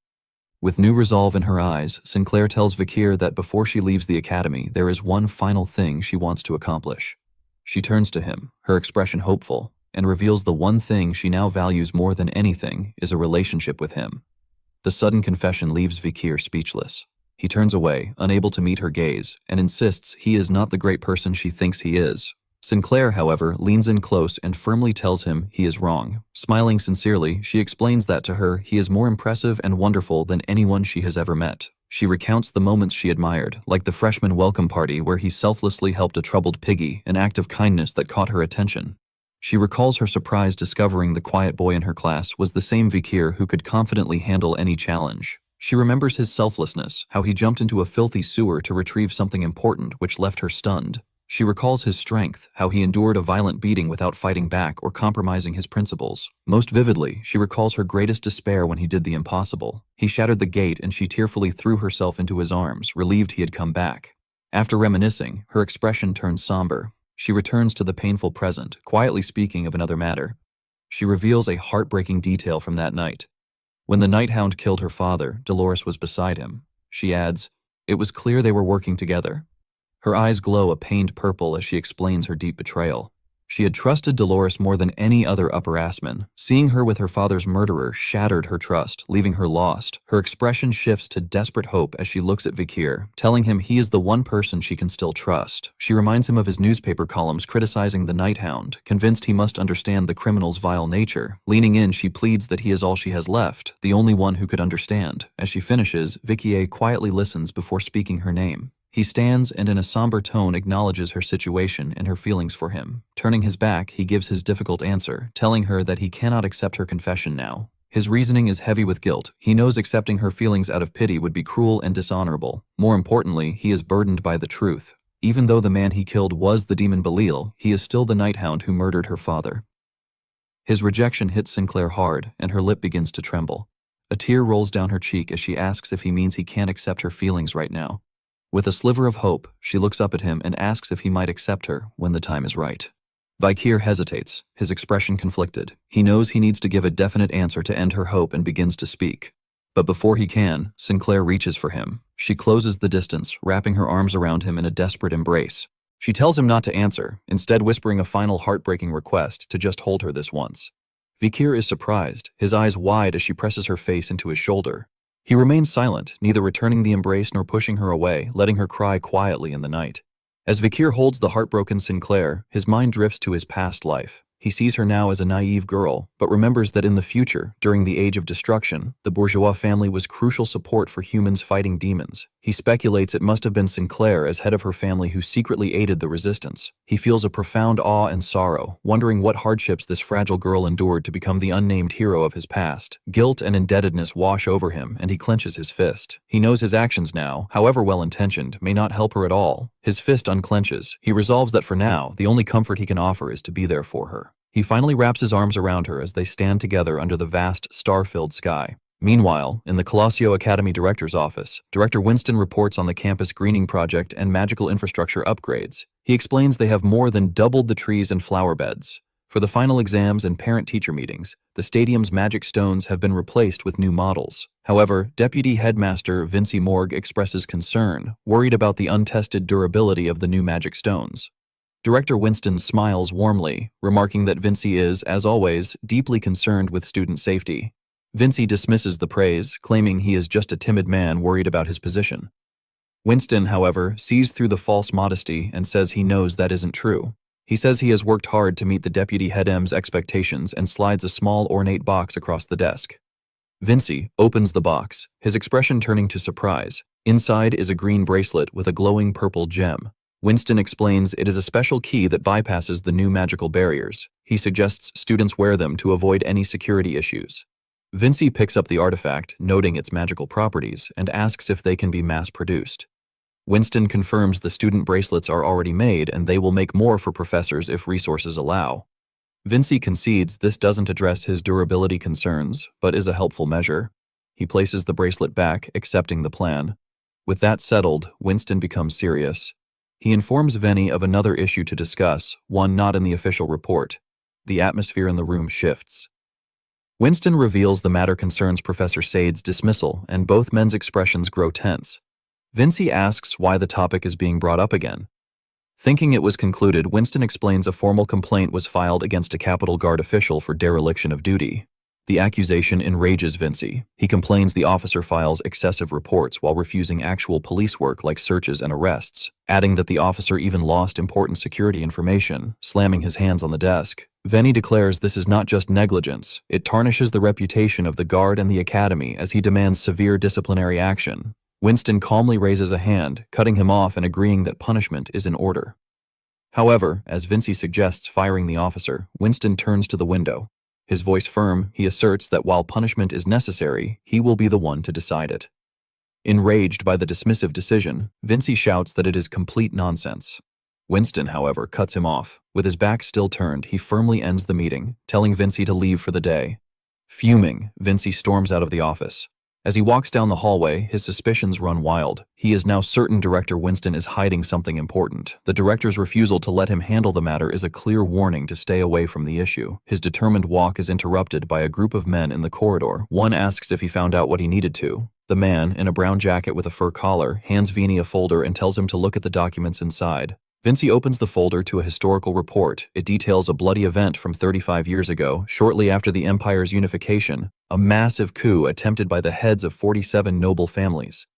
With new resolve in her eyes, Sinclair tells Vikir that before she leaves the academy, there is one final thing she wants to accomplish. She turns to him, her expression hopeful, and reveals the one thing she now values more than anything is a relationship with him. The sudden confession leaves Vikir speechless. He turns away, unable to meet her gaze, and insists he is not the great person she thinks he is. Sinclair, however, leans in close and firmly tells him he is wrong. Smiling sincerely, she explains that to her he is more impressive and wonderful than anyone she has ever met. She recounts the moments she admired, like the freshman welcome party where he selflessly helped a troubled piggy, an act of kindness that caught her attention. She recalls her surprise discovering the quiet boy in her class was the same Vikir who could confidently handle any challenge. She remembers his selflessness, how he jumped into a filthy sewer to retrieve something important which left her stunned. She recalls his strength, how he endured a violent beating without fighting back or compromising his principles. Most vividly, she recalls her greatest despair when he did the impossible. He shattered the gate and she tearfully threw herself into his arms, relieved he had come back. After reminiscing, her expression turns somber. She returns to the painful present, quietly speaking of another matter. She reveals a heartbreaking detail from that night. When the night hound killed her father, Dolores was beside him. She adds, "It was clear they were working together." Her eyes glow a pained purple as she explains her deep betrayal. She had trusted Dolores more than any other upperclassman. Seeing her with her father's murderer shattered her trust, leaving her lost. Her expression shifts to desperate hope as she looks at Vikir, telling him he is the one person she can still trust. She reminds him of his newspaper columns criticizing the night hound, convinced he must understand the criminal's vile nature. Leaning in, she pleads that he is all she has left, the only one who could understand. As she finishes, Vikir quietly listens before speaking her name. He stands and in a somber tone acknowledges her situation and her feelings for him. Turning his back, he gives his difficult answer, telling her that he cannot accept her confession now. His reasoning is heavy with guilt. He knows accepting her feelings out of pity would be cruel and dishonorable. More importantly, he is burdened by the truth. Even though the man he killed was the demon Belial, he is still the night hound who murdered her father. His rejection hits Sinclair hard, and her lip begins to tremble. A tear rolls down her cheek as she asks if he means he can't accept her feelings right now. With a sliver of hope, she looks up at him and asks if he might accept her when the time is right. Vikir hesitates, his expression conflicted. He knows he needs to give a definite answer to end her hope and begins to speak. But before he can, Sinclair reaches for him. She closes the distance, wrapping her arms around him in a desperate embrace. She tells him not to answer, instead whispering a final heartbreaking request to just hold her this once. Vikir is surprised, his eyes wide as she presses her face into his shoulder. He remains silent, neither returning the embrace nor pushing her away, letting her cry quietly in the night. As Vikir holds the heartbroken Sinclair, his mind drifts to his past life. He sees her now as a naive girl, but remembers that in the future, during the Age of Destruction, the bourgeois family was crucial support for humans fighting demons. He speculates it must have been Sinclair as head of her family who secretly aided the resistance. He feels a profound awe and sorrow, wondering what hardships this fragile girl endured to become the unnamed hero of his past. Guilt and indebtedness wash over him, and he clenches his fist. He knows his actions now, however well-intentioned, may not help her at all. His fist unclenches. He resolves that for now, the only comfort he can offer is to be there for her. He finally wraps his arms around her as they stand together under the vast, star-filled sky. Meanwhile, in the Colosio Academy director's office, Director Winston reports on the campus greening project and magical infrastructure upgrades. He explains they have more than doubled the trees and flower beds. For the final exams and parent-teacher meetings, the stadium's magic stones have been replaced with new models. However, Deputy Headmaster Vinci Morgue expresses concern, worried about the untested durability of the new magic stones. Director Winston smiles warmly, remarking that Vinci is, as always, deeply concerned with student safety. Vinci dismisses the praise, claiming he is just a timid man worried about his position. Winston, however, sees through the false modesty and says he knows that isn't true. He says he has worked hard to meet the deputy head M's expectations and slides a small ornate box across the desk. Vinci opens the box, his expression turning to surprise. Inside is a green bracelet with a glowing purple gem. Winston explains it is a special key that bypasses the new magical barriers. He suggests students wear them to avoid any security issues. Vinci picks up the artifact, noting its magical properties, and asks if they can be mass-produced. Winston confirms the student bracelets are already made and they will make more for professors if resources allow. Vinci concedes this doesn't address his durability concerns, but is a helpful measure. He places the bracelet back, accepting the plan. With that settled, Winston becomes serious. He informs Venny of another issue to discuss, one not in the official report. The atmosphere in the room shifts. Winston reveals the matter concerns Professor Sade's dismissal, and both men's expressions grow tense. Vinci asks why the topic is being brought up again. Thinking it was concluded, Winston explains a formal complaint was filed against a Capitol Guard official for dereliction of duty. The accusation enrages Vinci. He complains the officer files excessive reports while refusing actual police work like searches and arrests, adding that the officer even lost important security information, slamming his hands on the desk. Venny declares this is not just negligence, it tarnishes the reputation of the Guard and the Academy as he demands severe disciplinary action. Winston calmly raises a hand, cutting him off and agreeing that punishment is in order. However, as Vinci suggests firing the officer, Winston turns to the window. His voice firm, he asserts that while punishment is necessary, he will be the one to decide it. Enraged by the dismissive decision, Vinci shouts that it is complete nonsense. Winston, however, cuts him off. With his back still turned, he firmly ends the meeting, telling Vinci to leave for the day. Fuming, Vinci storms out of the office. As he walks down the hallway, his suspicions run wild. He is now certain Director Winston is hiding something important. The director's refusal to let him handle the matter is a clear warning to stay away from the issue. His determined walk is interrupted by a group of men in the corridor. One asks if he found out what he needed to. The man, in a brown jacket with a fur collar, hands Vinny a folder and tells him to look at the documents inside. Vinci opens the folder to a historical report. It details a bloody event from 35 years ago, shortly after the Empire's unification, a massive coup attempted by the heads of 47 noble families.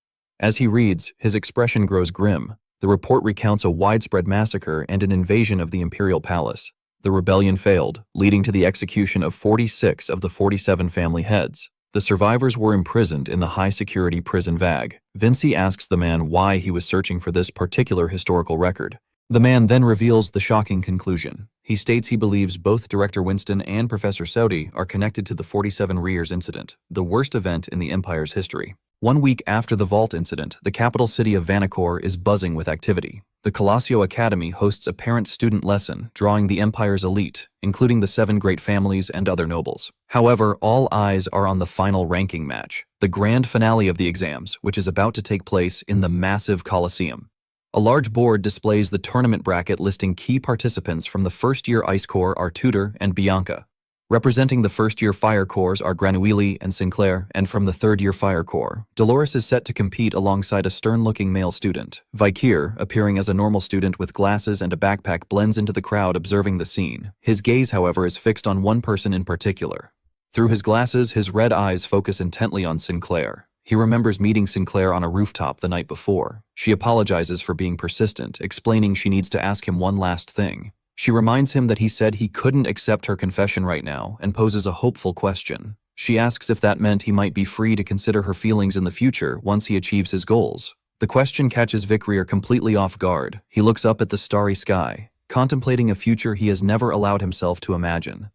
As he reads, his expression grows grim. The report recounts a widespread massacre and an invasion of the imperial palace. The rebellion failed, leading to the execution of 46 of the 47 family heads. The survivors were imprisoned in the high-security prison VAG. Vinci asks the man why he was searching for this particular historical record. The man then reveals the shocking conclusion. He states he believes both Director Winston and Professor Saudi are connected to the 47 Rears incident, the worst event in the Empire's history. 1 week after the Vault incident, the capital city of Vanacore is buzzing with activity. The Colosio Academy hosts a parent-student lesson, drawing the Empire's elite, including the 7 great families and other nobles. However, all eyes are on the final ranking match, the grand finale of the exams, which is about to take place in the massive Colosseum. A large board displays the tournament bracket listing key participants from the first-year Ice Corps are Tudor and Bianca. Representing the first-year Fire Corps are Granuili and Sinclair, and from the third-year Fire Corps, Dolores is set to compete alongside a stern-looking male student. Vikir, appearing as a normal student with glasses and a backpack, blends into the crowd observing the scene. His gaze, however, is fixed on one person in particular. Through his glasses, his red eyes focus intently on Sinclair. He remembers meeting Sinclair on a rooftop the night before. She apologizes for being persistent, explaining she needs to ask him one last thing. She reminds him that he said he couldn't accept her confession right now and poses a hopeful question. She asks if that meant he might be free to consider her feelings in the future once he achieves his goals. The question catches Vikrir completely off guard. He looks up at the starry sky, contemplating a future he has never allowed himself to imagine.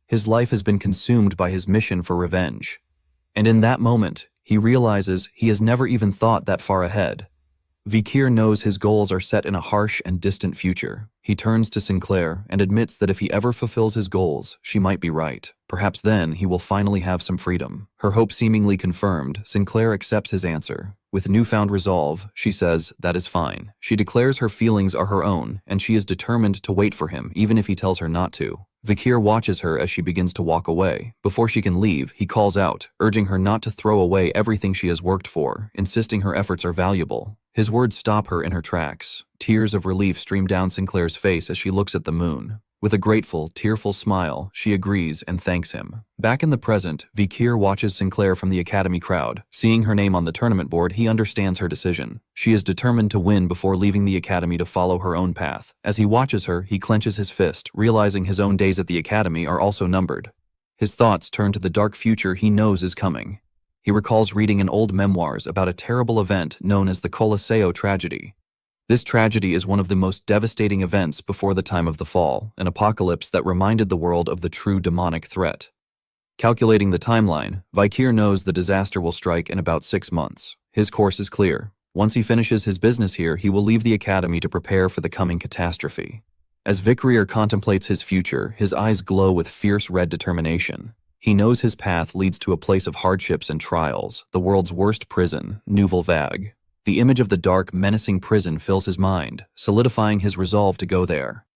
His life has been consumed by his mission for revenge. And in that moment, he realizes he has never even thought that far ahead. Vikir knows his goals are set in a harsh and distant future. He turns to Sinclair and admits that if he ever fulfills his goals, she might be right. Perhaps then he will finally have some freedom. Her hope seemingly confirmed, Sinclair accepts his answer. With newfound resolve, she says that is fine. She declares her feelings are her own, and she is determined to wait for him, even if he tells her not to. Vikir watches her as she begins to walk away. Before she can leave, he calls out, urging her not to throw away everything she has worked for, insisting her efforts are valuable. His words stop her in her tracks. Tears of relief stream down Sinclair's face as she looks at the moon. With a grateful, tearful smile, she agrees and thanks him. Back in the present, Vikir watches Sinclair from the academy crowd. Seeing her name on the tournament board, he understands her decision. She is determined to win before leaving the academy to follow her own path. As he watches her, he clenches his fist, realizing his own days at the academy are also numbered. His thoughts turn to the dark future he knows is coming. He recalls reading in old memoirs about a terrible event known as the Colosseo tragedy. This tragedy is one of the most devastating events before the time of the fall, an apocalypse that reminded the world of the true demonic threat. Calculating the timeline, Vikir knows the disaster will strike in about 6 months. His course is clear. Once he finishes his business here, he will leave the academy to prepare for the coming catastrophe. As Vikir contemplates his future, his eyes glow with fierce red determination. He knows his path leads to a place of hardships and trials, the world's worst prison, Nouvelle Vague. The image of the dark, menacing prison fills his mind, solidifying his resolve to go there.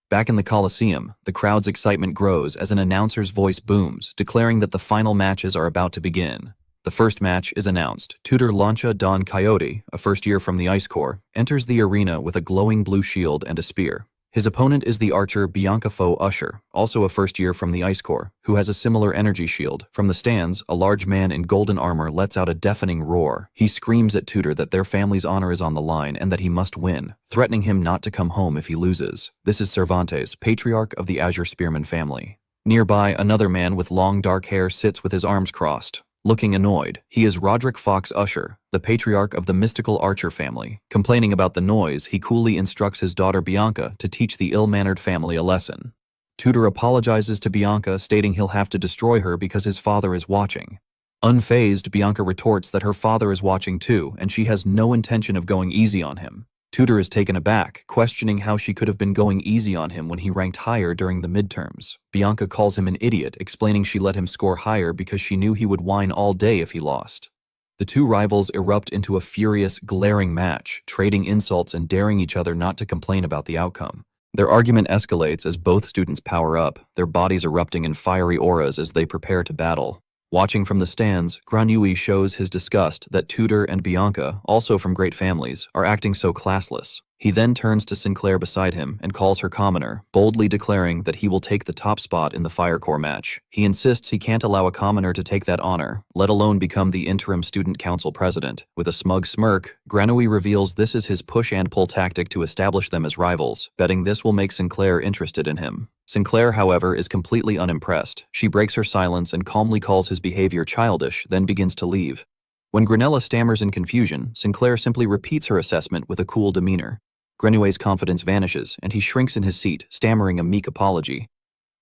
Back in the Colosseum, the crowd's excitement grows as an announcer's voice booms, declaring that the final matches are about to begin. The first match is announced. Tutor Lancha Don Coyote, a first year from the Ice Corps, enters the arena with a glowing blue shield and a spear. His opponent is the archer Bianca Foe Usher, also a first year from the Ice Corps, who has a similar energy shield. From the stands, a large man in golden armor lets out a deafening roar. He screams at Tutor that their family's honor is on the line and that he must win, threatening him not to come home if he loses. This is Cervantes, patriarch of the Azure Spearman family. Nearby, another man with long dark hair sits with his arms crossed. Looking annoyed, he is Roderick Fox Usher, the patriarch of the mystical Archer family. Complaining about the noise, he coolly instructs his daughter Bianca to teach the ill-mannered family a lesson. Tutor apologizes to Bianca, stating he'll have to destroy her because his father is watching. Unfazed, Bianca retorts that her father is watching too, and she has no intention of going easy on him. Tutor is taken aback, questioning how she could have been going easy on him when he ranked higher during the midterms. Bianca calls him an idiot, explaining she let him score higher because she knew he would whine all day if he lost. The two rivals erupt into a furious, glaring match, trading insults and daring each other not to complain about the outcome. Their argument escalates as both students power up, their bodies erupting in fiery auras as they prepare to battle. Watching from the stands, Granui shows his disgust that Tutor and Bianca, also from great families, are acting so classless. He then turns to Sinclair beside him and calls her commoner, boldly declaring that he will take the top spot in the Fire Corps match. He insists he can't allow a commoner to take that honor, let alone become the interim student council president. With a smug smirk, Granui reveals this is his push and pull tactic to establish them as rivals, betting this will make Sinclair interested in him. Sinclair, however, is completely unimpressed. She breaks her silence and calmly calls his behavior childish, then begins to leave. When Granella stammers in confusion, Sinclair simply repeats her assessment with a cool demeanor. Grenue's confidence vanishes, and he shrinks in his seat, stammering a meek apology.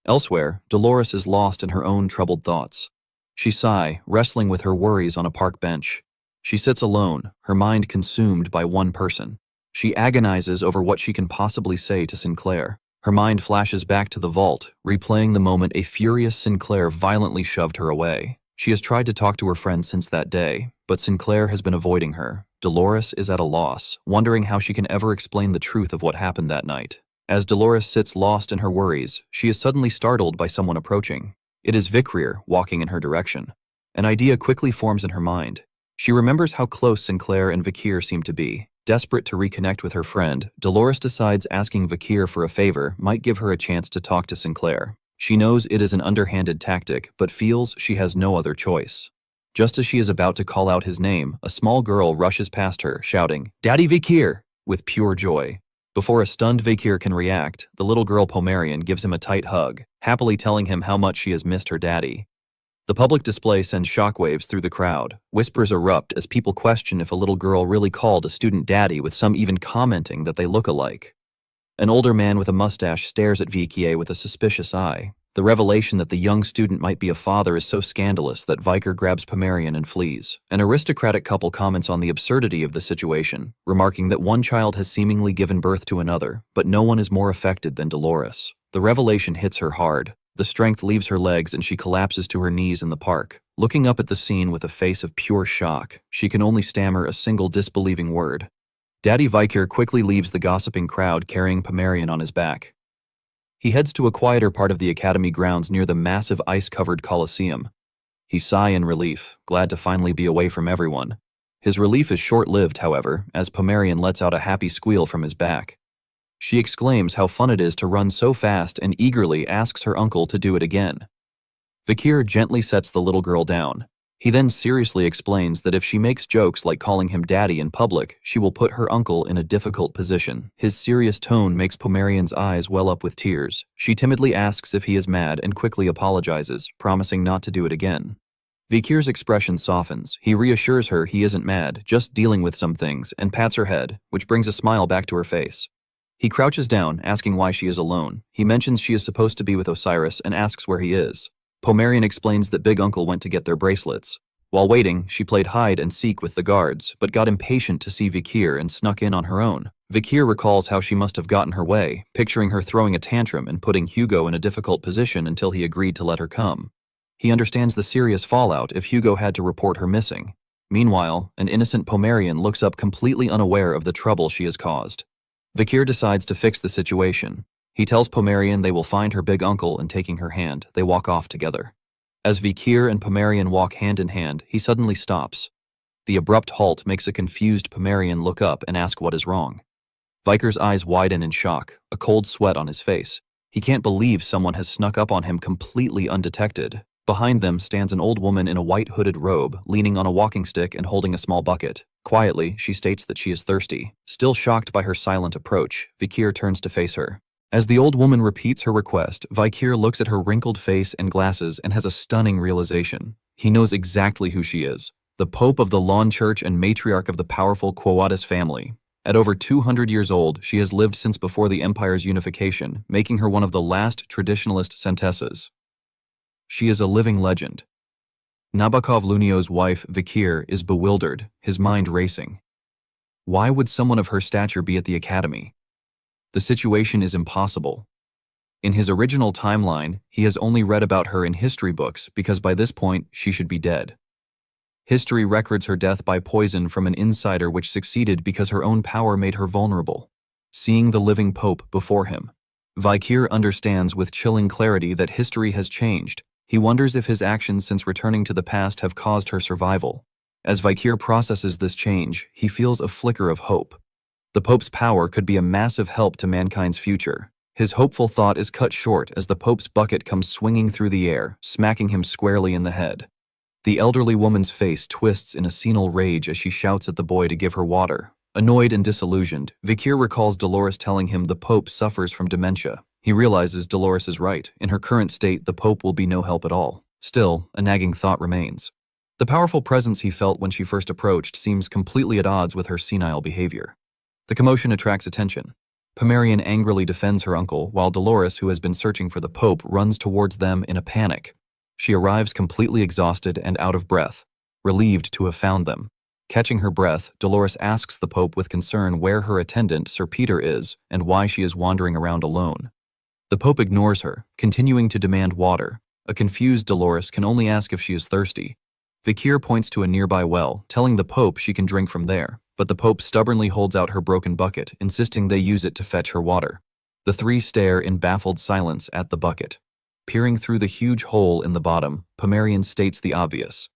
Elsewhere, Dolores is lost in her own troubled thoughts. She sighs, wrestling with her worries on a park bench. She sits alone, her mind consumed by one person. She agonizes over what she can possibly say to Sinclair. Her mind flashes back to the vault, replaying the moment a furious Sinclair violently shoved her away. She has tried to talk to her friend since that day, but Sinclair has been avoiding her. Dolores is at a loss, wondering how she can ever explain the truth of what happened that night. As Dolores sits lost in her worries, she is suddenly startled by someone approaching. It is Vikrir, walking in her direction. An idea quickly forms in her mind. She remembers how close Sinclair and Vikir seem to be. Desperate to reconnect with her friend, Dolores decides asking Vikir for a favor might give her a chance to talk to Sinclair. She knows it is an underhanded tactic, but feels she has no other choice. Just as she is about to call out his name, a small girl rushes past her, shouting, "Daddy Vikir!" with pure joy. Before a stunned Vikir can react, the little girl Pomerian gives him a tight hug, happily telling him how much she has missed her daddy. The public display sends shockwaves through the crowd. Whispers erupt as people question if a little girl really called a student daddy, with some even commenting that they look alike. An older man with a mustache stares at Vikir with a suspicious eye. The revelation that the young student might be a father is so scandalous that Vikir grabs Pomerian and flees. An aristocratic couple comments on the absurdity of the situation, remarking that one child has seemingly given birth to another, but no one is more affected than Dolores. The revelation hits her hard. The strength leaves her legs and she collapses to her knees in the park. Looking up at the scene with a face of pure shock, she can only stammer a single disbelieving word. Daddy Vikir quickly leaves the gossiping crowd carrying Pomerian on his back. He heads to a quieter part of the academy grounds near the massive ice-covered Colosseum. He sighs in relief, glad to finally be away from everyone. His relief is short-lived, however, as Pomerian lets out a happy squeal from his back. She exclaims how fun it is to run so fast and eagerly asks her uncle to do it again. Vikir gently sets the little girl down. He then seriously explains that if she makes jokes like calling him daddy in public, she will put her uncle in a difficult position. His serious tone makes Pomerian's eyes well up with tears. She timidly asks if he is mad and quickly apologizes, promising not to do it again. Vikir's expression softens. He reassures her he isn't mad, just dealing with some things, and pats her head, which brings a smile back to her face. He crouches down, asking why she is alone. He mentions she is supposed to be with Osiris and asks where he is. Pomerian explains that Big Uncle went to get their bracelets. While waiting, she played hide and seek with the guards, but got impatient to see Vikir and snuck in on her own. Vikir recalls how she must have gotten her way, picturing her throwing a tantrum and putting Hugo in a difficult position until he agreed to let her come. He understands the serious fallout if Hugo had to report her missing. Meanwhile, an innocent Pomerian looks up completely unaware of the trouble she has caused. Vikir decides to fix the situation. He tells Pomerian they will find her big uncle, and taking her hand, they walk off together. As Vikir and Pomerian walk hand in hand, he suddenly stops. The abrupt halt makes a confused Pomerian look up and ask what is wrong. Vikir's eyes widen in shock, a cold sweat on his face. He can't believe someone has snuck up on him completely undetected. Behind them stands an old woman in a white hooded robe, leaning on a walking stick and holding a small bucket. Quietly, she states that she is thirsty. Still shocked by her silent approach, Vikir turns to face her. As the old woman repeats her request, Vikir looks at her wrinkled face and glasses and has a stunning realization. He knows exactly who she is, the Pope of the Lawn Church and matriarch of the powerful Quo Vadis family. At over 200 years old, she has lived since before the empire's unification, making her one of the last traditionalist centesses. She is a living legend. Nabokov Lunio's wife, Vikir, is bewildered, his mind racing. Why would someone of her stature be at the academy? The situation is impossible. In his original timeline, he has only read about her in history books because by this point, she should be dead. History records her death by poison from an insider which succeeded because her own power made her vulnerable. Seeing the living pope before him, Vikir understands with chilling clarity that history has changed. He wonders if his actions since returning to the past have caused her survival. As Vikir processes this change, he feels a flicker of hope. The Pope's power could be a massive help to mankind's future. His hopeful thought is cut short as the Pope's bucket comes swinging through the air, smacking him squarely in the head. The elderly woman's face twists in a senile rage as she shouts at the boy to give her water. Annoyed and disillusioned, Vikir recalls Dolores telling him the Pope suffers from dementia. He realizes Dolores is right. In her current state, the Pope will be no help at all. Still, a nagging thought remains. The powerful presence he felt when she first approached seems completely at odds with her senile behavior. The commotion attracts attention. Pomerian angrily defends her uncle, while Dolores, who has been searching for the Pope, runs towards them in a panic. She arrives completely exhausted and out of breath, relieved to have found them. Catching her breath, Dolores asks the Pope with concern where her attendant, Sir Peter, is and why she is wandering around alone. The Pope ignores her, continuing to demand water. A confused Dolores can only ask if she is thirsty. Vikir points to a nearby well, telling the Pope she can drink from there. But the Pope stubbornly holds out her broken bucket, insisting they use it to fetch her water. The three stare in baffled silence at the bucket. Peering through the huge hole in the bottom, Pomerian states the obvious.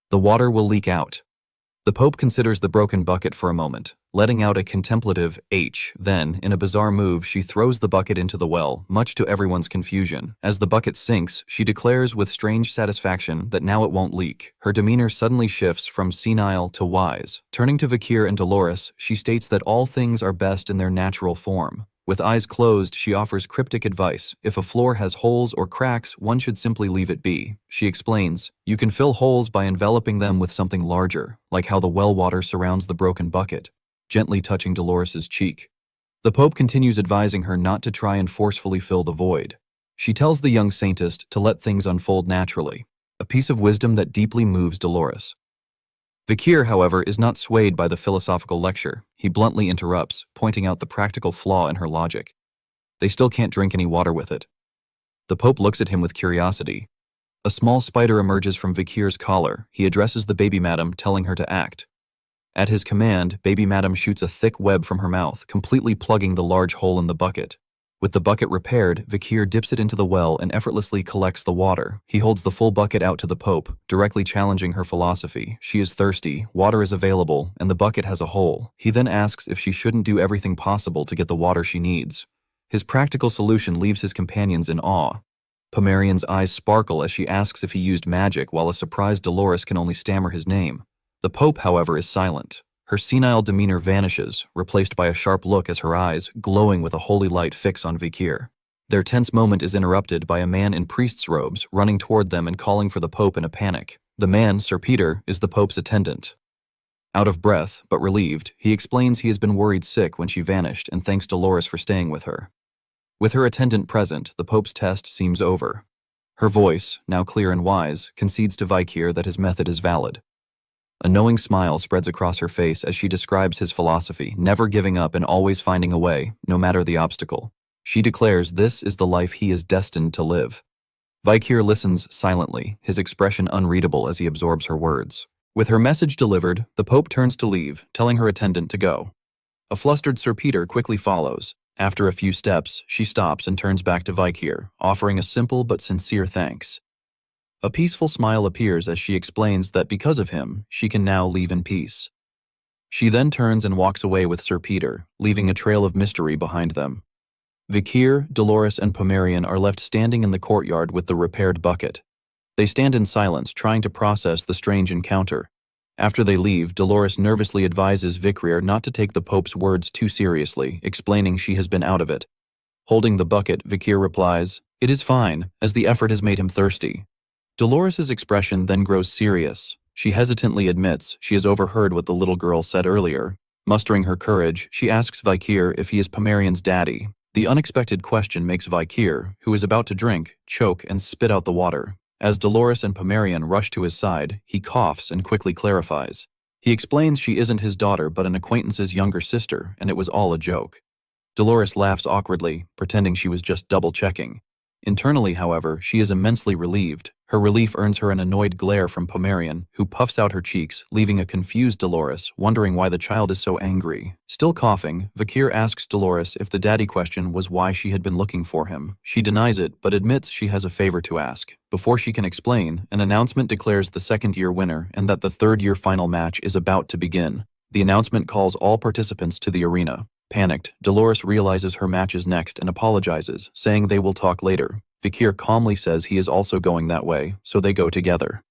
The water will leak out. The Pope considers the broken bucket for a moment, letting out a contemplative H. Then, in a bizarre move, she throws the bucket into the well, much to everyone's confusion. As the bucket sinks, she declares with strange satisfaction that now it won't leak. Her demeanor suddenly shifts from senile to wise. Turning to Vikir and Dolores, she states that all things are best in their natural form. With eyes closed, she offers cryptic advice. If a floor has holes or cracks, one should simply leave it be. She explains, you can fill holes by enveloping them with something larger, like how the well water surrounds the broken bucket, gently touching Dolores's cheek. The Pope continues advising her not to try and forcefully fill the void. She tells the young saintist to let things unfold naturally, a piece of wisdom that deeply moves Dolores. Vikir, however, is not swayed by the philosophical lecture. He bluntly interrupts, pointing out the practical flaw in her logic. They still can't drink any water with it. The Pope looks at him with curiosity. A small spider emerges from Vikir's collar. He addresses the baby madam, telling her to act. At his command, baby madam shoots a thick web from her mouth, completely plugging the large hole in the bucket. With the bucket repaired, Vikir dips it into the well and effortlessly collects the water. He holds the full bucket out to the Pope, directly challenging her philosophy. She is thirsty, water is available, and the bucket has a hole. He then asks if she shouldn't do everything possible to get the water she needs. His practical solution leaves his companions in awe. Pomerian's eyes sparkle as she asks if he used magic, while a surprised Dolores can only stammer his name. The Pope, however, is silent. Her senile demeanor vanishes, replaced by a sharp look as her eyes, glowing with a holy light, fix on Vikir. Their tense moment is interrupted by a man in priest's robes running toward them and calling for the Pope in a panic. The man, Sir Peter, is the Pope's attendant. Out of breath, but relieved, he explains he has been worried sick when she vanished and thanks Dolores for staying with her. With her attendant present, the Pope's test seems over. Her voice, now clear and wise, concedes to Vikir that his method is valid. A knowing smile spreads across her face as she describes his philosophy, never giving up and always finding a way, no matter the obstacle. She declares this is the life he is destined to live. Vikir listens silently, his expression unreadable as he absorbs her words. With her message delivered, the Pope turns to leave, telling her attendant to go. A flustered Sir Peter quickly follows. After a few steps, she stops and turns back to Vikir, offering a simple but sincere thanks. A peaceful smile appears as she explains that because of him, she can now leave in peace. She then turns and walks away with Sir Peter, leaving a trail of mystery behind them. Vikir, Dolores, and Pomerian are left standing in the courtyard with the repaired bucket. They stand in silence, trying to process the strange encounter. After they leave, Dolores nervously advises Vikir not to take the Pope's words too seriously, explaining she has been out of it. Holding the bucket, Vikir replies, "It is fine, as the effort has made him thirsty." Dolores's expression then grows serious. She hesitantly admits she has overheard what the little girl said earlier. Mustering her courage, she asks Vikir if he is Pomerian's daddy. The unexpected question makes Vikir, who is about to drink, choke and spit out the water. As Dolores and Pomerian rush to his side, he coughs and quickly clarifies. He explains she isn't his daughter but an acquaintance's younger sister, and it was all a joke. Dolores laughs awkwardly, pretending she was just double-checking. Internally, however, she is immensely relieved. Her relief earns her an annoyed glare from Pomerian, who puffs out her cheeks, leaving a confused Dolores, wondering why the child is so angry. Still coughing, Vikir asks Dolores if the daddy question was why she had been looking for him. She denies it, but admits she has a favor to ask. Before she can explain, an announcement declares the second-year winner and that the third-year final match is about to begin. The announcement calls all participants to the arena. Panicked, Dolores realizes her match is next and apologizes, saying they will talk later. Vikir calmly says he is also going that way, so they go together.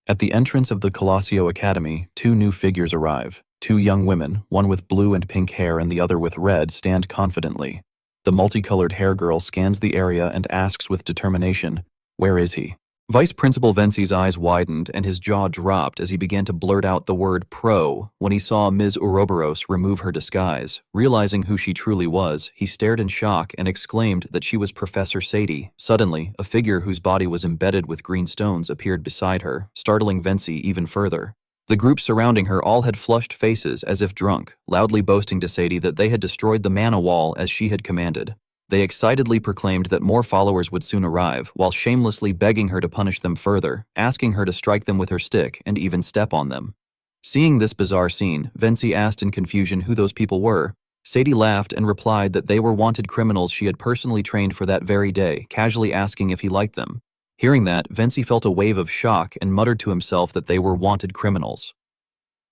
At the entrance of the Colosio Academy, two new figures arrive. Two young women, one with blue and pink hair and the other with red, stand confidently. The multicolored hair girl scans the area and asks with determination, "Where is he?" Vice Principal Vency's eyes widened and his jaw dropped as he began to blurt out the word pro when he saw Ms. Ouroboros remove her disguise. Realizing who she truly was, he stared in shock and exclaimed that she was Professor Sadie. Suddenly, a figure whose body was embedded with green stones appeared beside her, startling Vency even further. The group surrounding her all had flushed faces as if drunk, loudly boasting to Sadie that they had destroyed the mana wall as she had commanded. They excitedly proclaimed that more followers would soon arrive, while shamelessly begging her to punish them further, asking her to strike them with her stick and even step on them. Seeing this bizarre scene, Vency asked in confusion who those people were. Sadie laughed and replied that they were wanted criminals she had personally trained for that very day, casually asking if he liked them. Hearing that, Vency felt a wave of shock and muttered to himself that they were wanted criminals.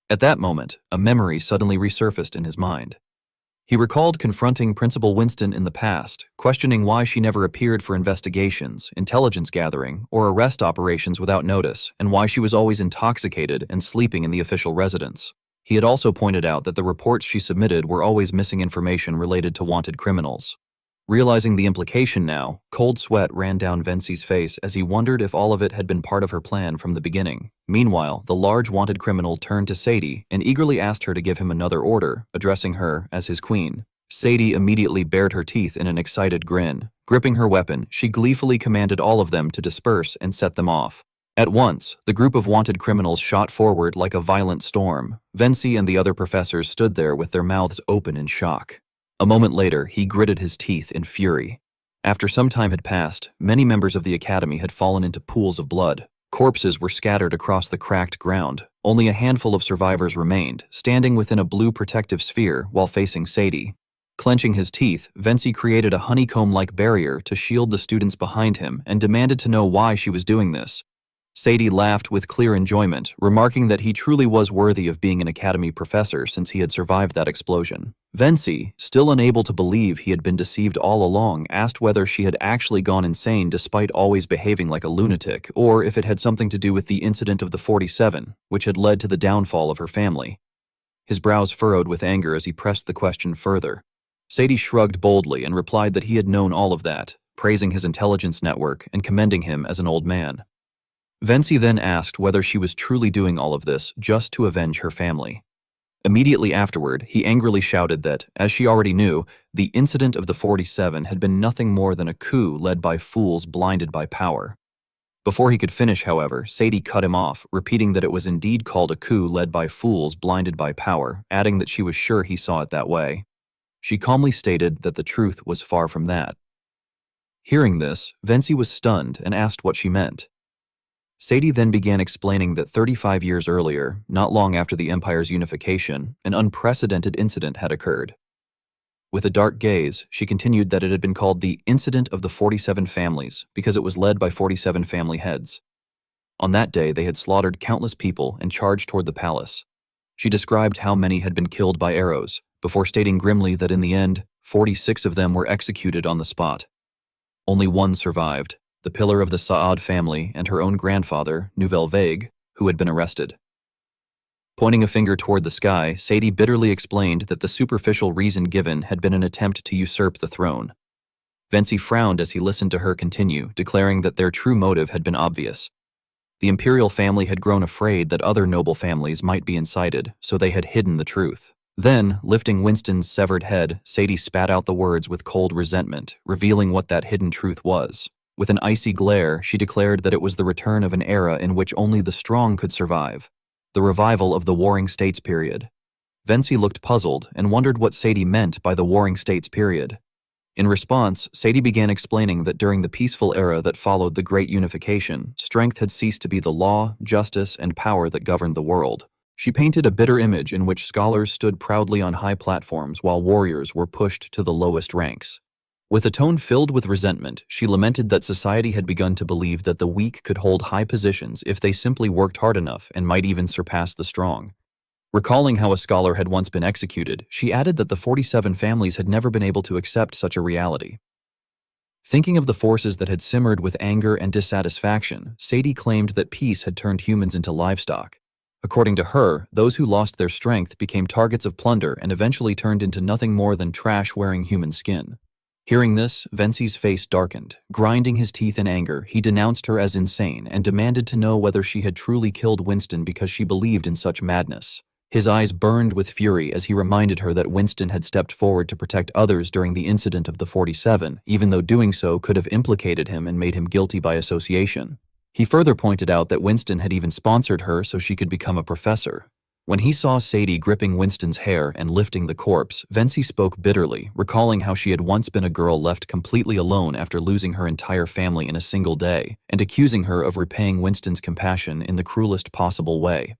At that moment, a memory suddenly resurfaced in his mind. He recalled confronting Principal Winston in the past, questioning why she never appeared for investigations, intelligence gathering, or arrest operations without notice, and why she was always intoxicated and sleeping in the official residence. He had also pointed out that the reports she submitted were always missing information related to wanted criminals. Realizing the implication now, cold sweat ran down Vency's face as he wondered if all of it had been part of her plan from the beginning. Meanwhile, the large wanted criminal turned to Sadie and eagerly asked her to give him another order, addressing her as his queen. Sadie immediately bared her teeth in an excited grin. Gripping her weapon, she gleefully commanded all of them to disperse and set them off. At once, the group of wanted criminals shot forward like a violent storm. Vency and the other professors stood there with their mouths open in shock. A moment later, he gritted his teeth in fury. After some time had passed, many members of the academy had fallen into pools of blood. Corpses were scattered across the cracked ground. Only a handful of survivors remained, standing within a blue protective sphere while facing Sadie. Clenching his teeth, Venci created a honeycomb-like barrier to shield the students behind him and demanded to know why she was doing this. Sadie laughed with clear enjoyment, remarking that he truly was worthy of being an academy professor since he had survived that explosion. Venci, still unable to believe he had been deceived all along, asked whether she had actually gone insane despite always behaving like a lunatic, or if it had something to do with the incident of the 47, which had led to the downfall of her family. His brows furrowed with anger as he pressed the question further. Sadie shrugged boldly and replied that he had known all of that, praising his intelligence network and commending him as an old man. Venci then asked whether she was truly doing all of this just to avenge her family. Immediately afterward, he angrily shouted that, as she already knew, the incident of the 47 had been nothing more than a coup led by fools blinded by power. Before he could finish, however, Sadie cut him off, repeating that it was indeed called a coup led by fools blinded by power, adding that she was sure he saw it that way. She calmly stated that the truth was far from that. Hearing this, Venci was stunned and asked what she meant. Sadie then began explaining that 35 years earlier, not long after the Empire's unification, an unprecedented incident had occurred. With a dark gaze, she continued that it had been called the Incident of the 47 Families because it was led by 47 family heads. On that day, they had slaughtered countless people and charged toward the palace. She described how many had been killed by arrows, before stating grimly that in the end, 46 of them were executed on the spot. Only one survived, the pillar of the Saad family and her own grandfather, Nouvelle Vague, who had been arrested. Pointing a finger toward the sky, Sadie bitterly explained that the superficial reason given had been an attempt to usurp the throne. Venci frowned as he listened to her continue, declaring that their true motive had been obvious. The imperial family had grown afraid that other noble families might be incited, so they had hidden the truth. Then, lifting Winston's severed head, Sadie spat out the words with cold resentment, revealing what that hidden truth was. With an icy glare, she declared that it was the return of an era in which only the strong could survive, the revival of the Warring States period. Venci looked puzzled and wondered what Sadie meant by the Warring States period. In response, Sadie began explaining that during the peaceful era that followed the Great Unification, strength had ceased to be the law, justice, and power that governed the world. She painted a bitter image in which scholars stood proudly on high platforms while warriors were pushed to the lowest ranks. With a tone filled with resentment, she lamented that society had begun to believe that the weak could hold high positions if they simply worked hard enough and might even surpass the strong. Recalling how a scholar had once been executed, she added that the 47 families had never been able to accept such a reality. Thinking of the forces that had simmered with anger and dissatisfaction, Sadie claimed that peace had turned humans into livestock. According to her, those who lost their strength became targets of plunder and eventually turned into nothing more than trash-wearing human skin. Hearing this, Venci's face darkened. Grinding his teeth in anger, he denounced her as insane and demanded to know whether she had truly killed Winston because she believed in such madness. His eyes burned with fury as he reminded her that Winston had stepped forward to protect others during the incident of the 47, even though doing so could have implicated him and made him guilty by association. He further pointed out that Winston had even sponsored her so she could become a professor. When he saw Sadie gripping Winston's hair and lifting the corpse, Venci spoke bitterly, recalling how she had once been a girl left completely alone after losing her entire family in a single day, and accusing her of repaying Winston's compassion in the cruelest possible way.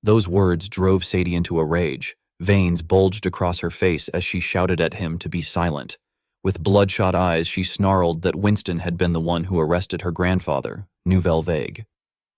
Those words drove Sadie into a rage. Veins bulged across her face as she shouted at him to be silent. With bloodshot eyes, she snarled that Winston had been the one who arrested her grandfather, Nouvelle Vague.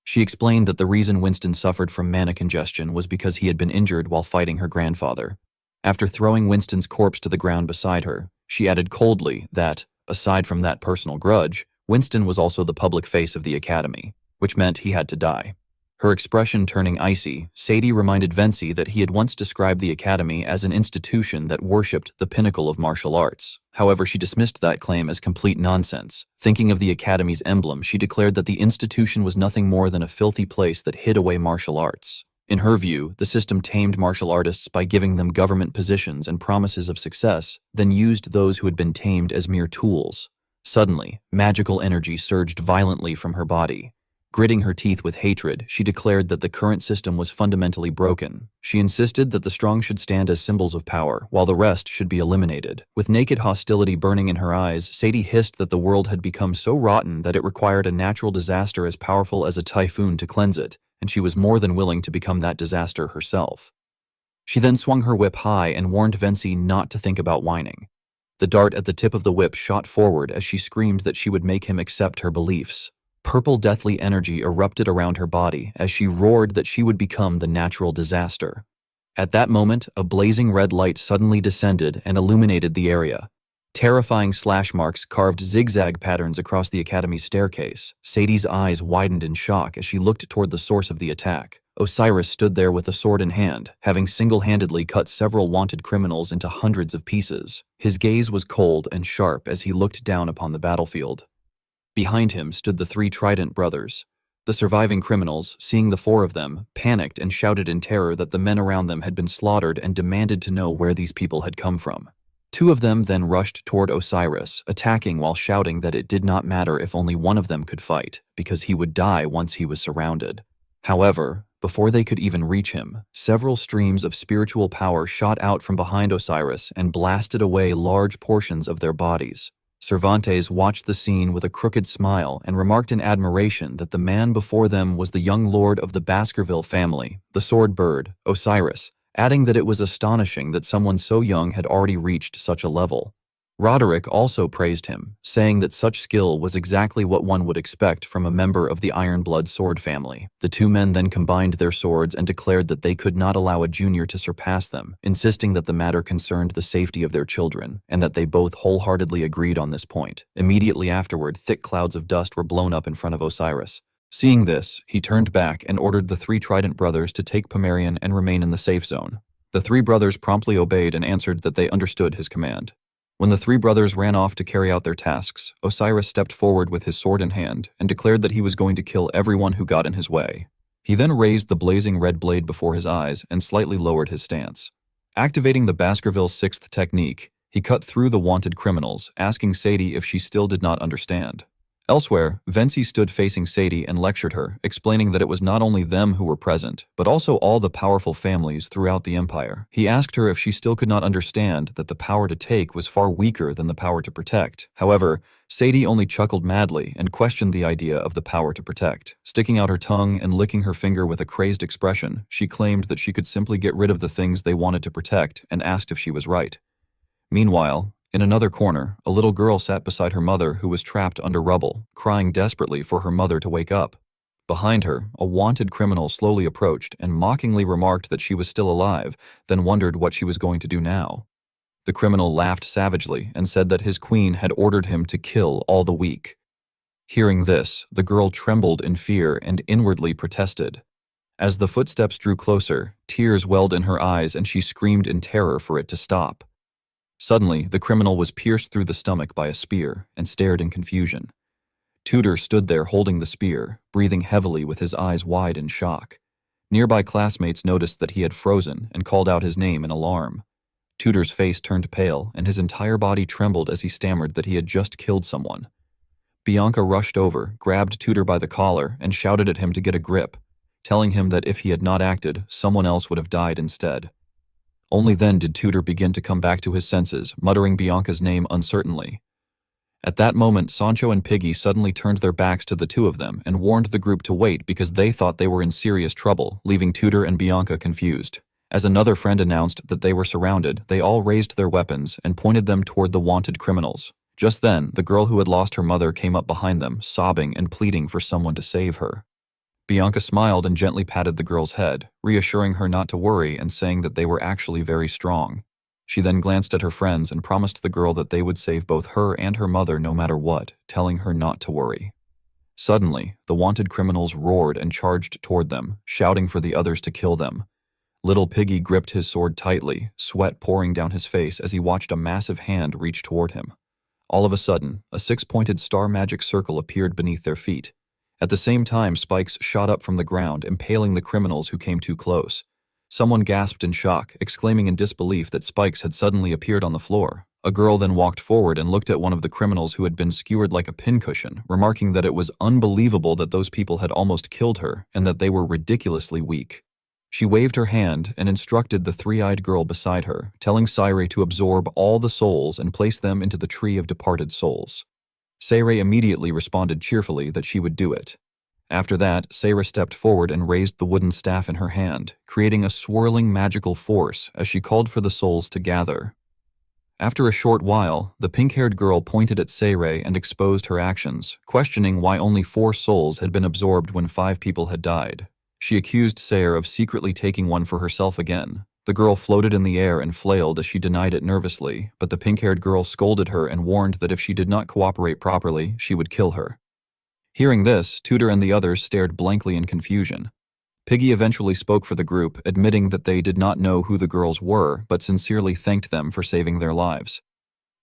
She explained that the reason Winston suffered from mana congestion was because he had been injured while fighting her grandfather. After throwing Winston's corpse to the ground beside her, she added coldly that, aside from that personal grudge, Winston was also the public face of the academy, which meant he had to die. Her expression turning icy, Sadie reminded Venci that he had once described the academy as an institution that worshipped the pinnacle of martial arts. However, she dismissed that claim as complete nonsense. Thinking of the academy's emblem, she declared that the institution was nothing more than a filthy place that hid away martial arts. In her view, the system tamed martial artists by giving them government positions and promises of success, then used those who had been tamed as mere tools. Suddenly, magical energy surged violently from her body. Gritting her teeth with hatred, she declared that the current system was fundamentally broken. She insisted that the strong should stand as symbols of power, while the rest should be eliminated. With naked hostility burning in her eyes, Sadie hissed that the world had become so rotten that it required a natural disaster as powerful as a typhoon to cleanse it, and she was more than willing to become that disaster herself. She then swung her whip high and warned Vency not to think about whining. The dart at the tip of the whip shot forward as she screamed that she would make him accept her beliefs. Purple deathly energy erupted around her body as she roared that she would become the natural disaster. At that moment, a blazing red light suddenly descended and illuminated the area. Terrifying slash marks carved zigzag patterns across the academy's staircase. Sadie's eyes widened in shock as she looked toward the source of the attack. Osiris stood there with a sword in hand, having single-handedly cut several wanted criminals into hundreds of pieces. His gaze was cold and sharp as he looked down upon the battlefield. Behind him stood the three Trident brothers. The surviving criminals, seeing the four of them, panicked and shouted in terror that the men around them had been slaughtered and demanded to know where these people had come from. Two of them then rushed toward Osiris, attacking while shouting that it did not matter if only one of them could fight, because he would die once he was surrounded. However, before they could even reach him, several streams of spiritual power shot out from behind Osiris and blasted away large portions of their bodies. Cervantes watched the scene with a crooked smile and remarked in admiration that the man before them was the young lord of the Baskerville family, the sword bird, Osiris, adding that it was astonishing that someone so young had already reached such a level. Roderick also praised him, saying that such skill was exactly what one would expect from a member of the Ironblood sword family. The two men then combined their swords and declared that they could not allow a junior to surpass them, insisting that the matter concerned the safety of their children, and that they both wholeheartedly agreed on this point. Immediately afterward, thick clouds of dust were blown up in front of Osiris. Seeing this, he turned back and ordered the three Trident brothers to take Pomerian and remain in the safe zone. The three brothers promptly obeyed and answered that they understood his command. When the three brothers ran off to carry out their tasks, Osiris stepped forward with his sword in hand and declared that he was going to kill everyone who got in his way. He then raised the blazing red blade before his eyes and slightly lowered his stance. Activating the Baskerville sixth technique, he cut through the wanted criminals, asking Sadie if she still did not understand. Elsewhere, Vency stood facing Sadie and lectured her, explaining that it was not only them who were present, but also all the powerful families throughout the empire. He asked her if she still could not understand that the power to take was far weaker than the power to protect. However, Sadie only chuckled madly and questioned the idea of the power to protect. Sticking out her tongue and licking her finger with a crazed expression, she claimed that she could simply get rid of the things they wanted to protect and asked if she was right. Meanwhile, in another corner, a little girl sat beside her mother who was trapped under rubble, crying desperately for her mother to wake up. Behind her, a wanted criminal slowly approached and mockingly remarked that she was still alive, then wondered what she was going to do now. The criminal laughed savagely and said that his queen had ordered him to kill all the weak. Hearing this, the girl trembled in fear and inwardly protested. As the footsteps drew closer, tears welled in her eyes and she screamed in terror for it to stop. Suddenly, the criminal was pierced through the stomach by a spear and stared in confusion. Tudor stood there holding the spear, breathing heavily with his eyes wide in shock. Nearby classmates noticed that he had frozen and called out his name in alarm. Tudor's face turned pale and his entire body trembled as he stammered that he had just killed someone. Bianca rushed over, grabbed Tudor by the collar, and shouted at him to get a grip, telling him that if he had not acted, someone else would have died instead. Only then did Tudor begin to come back to his senses, muttering Bianca's name uncertainly. At that moment, Sancho and Piggy suddenly turned their backs to the two of them and warned the group to wait because they thought they were in serious trouble, leaving Tudor and Bianca confused. As another friend announced that they were surrounded, they all raised their weapons and pointed them toward the wanted criminals. Just then, the girl who had lost her mother came up behind them, sobbing and pleading for someone to save her. Bianca smiled and gently patted the girl's head, reassuring her not to worry and saying that they were actually very strong. She then glanced at her friends and promised the girl that they would save both her and her mother no matter what, telling her not to worry. Suddenly, the wanted criminals roared and charged toward them, shouting for the others to kill them. Little Piggy gripped his sword tightly, sweat pouring down his face as he watched a massive hand reach toward him. All of a sudden, a six-pointed star magic circle appeared beneath their feet. At the same time, spikes shot up from the ground, impaling the criminals who came too close. Someone gasped in shock, exclaiming in disbelief that spikes had suddenly appeared on the floor. A girl then walked forward and looked at one of the criminals who had been skewered like a pincushion, remarking that it was unbelievable that those people had almost killed her and that they were ridiculously weak. She waved her hand and instructed the three-eyed girl beside her, telling Saire to absorb all the souls and place them into the tree of departed souls. Saire immediately responded cheerfully that she would do it. After that, Sayra stepped forward and raised the wooden staff in her hand, creating a swirling magical force as she called for the souls to gather. After a short while, the pink-haired girl pointed at Sayre and exposed her actions, questioning why only 4 souls had been absorbed when 5 people had died. She accused Sayre of secretly taking one for herself again. The girl floated in the air and flailed as she denied it nervously, but the pink-haired girl scolded her and warned that if she did not cooperate properly, she would kill her. Hearing this, Tudor and the others stared blankly in confusion. Piggy eventually spoke for the group, admitting that they did not know who the girls were, but sincerely thanked them for saving their lives.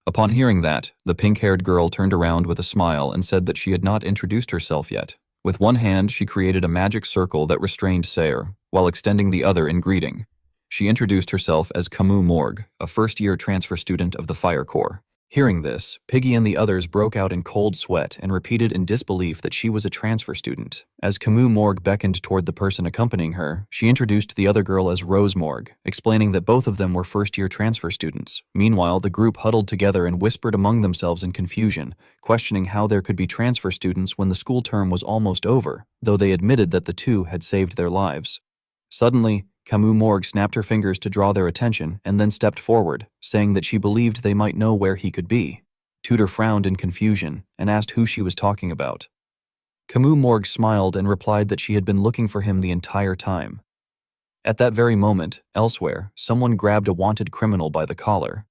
Upon hearing that, the pink-haired girl turned around with a smile and said that she had not introduced herself yet. With one hand, she created a magic circle that restrained Sayre, while extending the other in greeting. She introduced herself as Camus Morgue, a first-year transfer student of the Fire Corps. Hearing this, Piggy and the others broke out in cold sweat and repeated in disbelief that she was a transfer student. As Camus Morgue beckoned toward the person accompanying her, she introduced the other girl as Rose Morgue, explaining that both of them were first-year transfer students. Meanwhile, the group huddled together and whispered among themselves in confusion, questioning how there could be transfer students when the school term was almost over, though they admitted that the two had saved their lives. Suddenly, Camus Morgue snapped her fingers to draw their attention and then stepped forward, saying that she believed they might know where he could be. Tudor frowned in confusion and asked who she was talking about. Camus Morgue smiled and replied that she had been looking for him the entire time. At that very moment, elsewhere, someone grabbed a wanted criminal by the collar.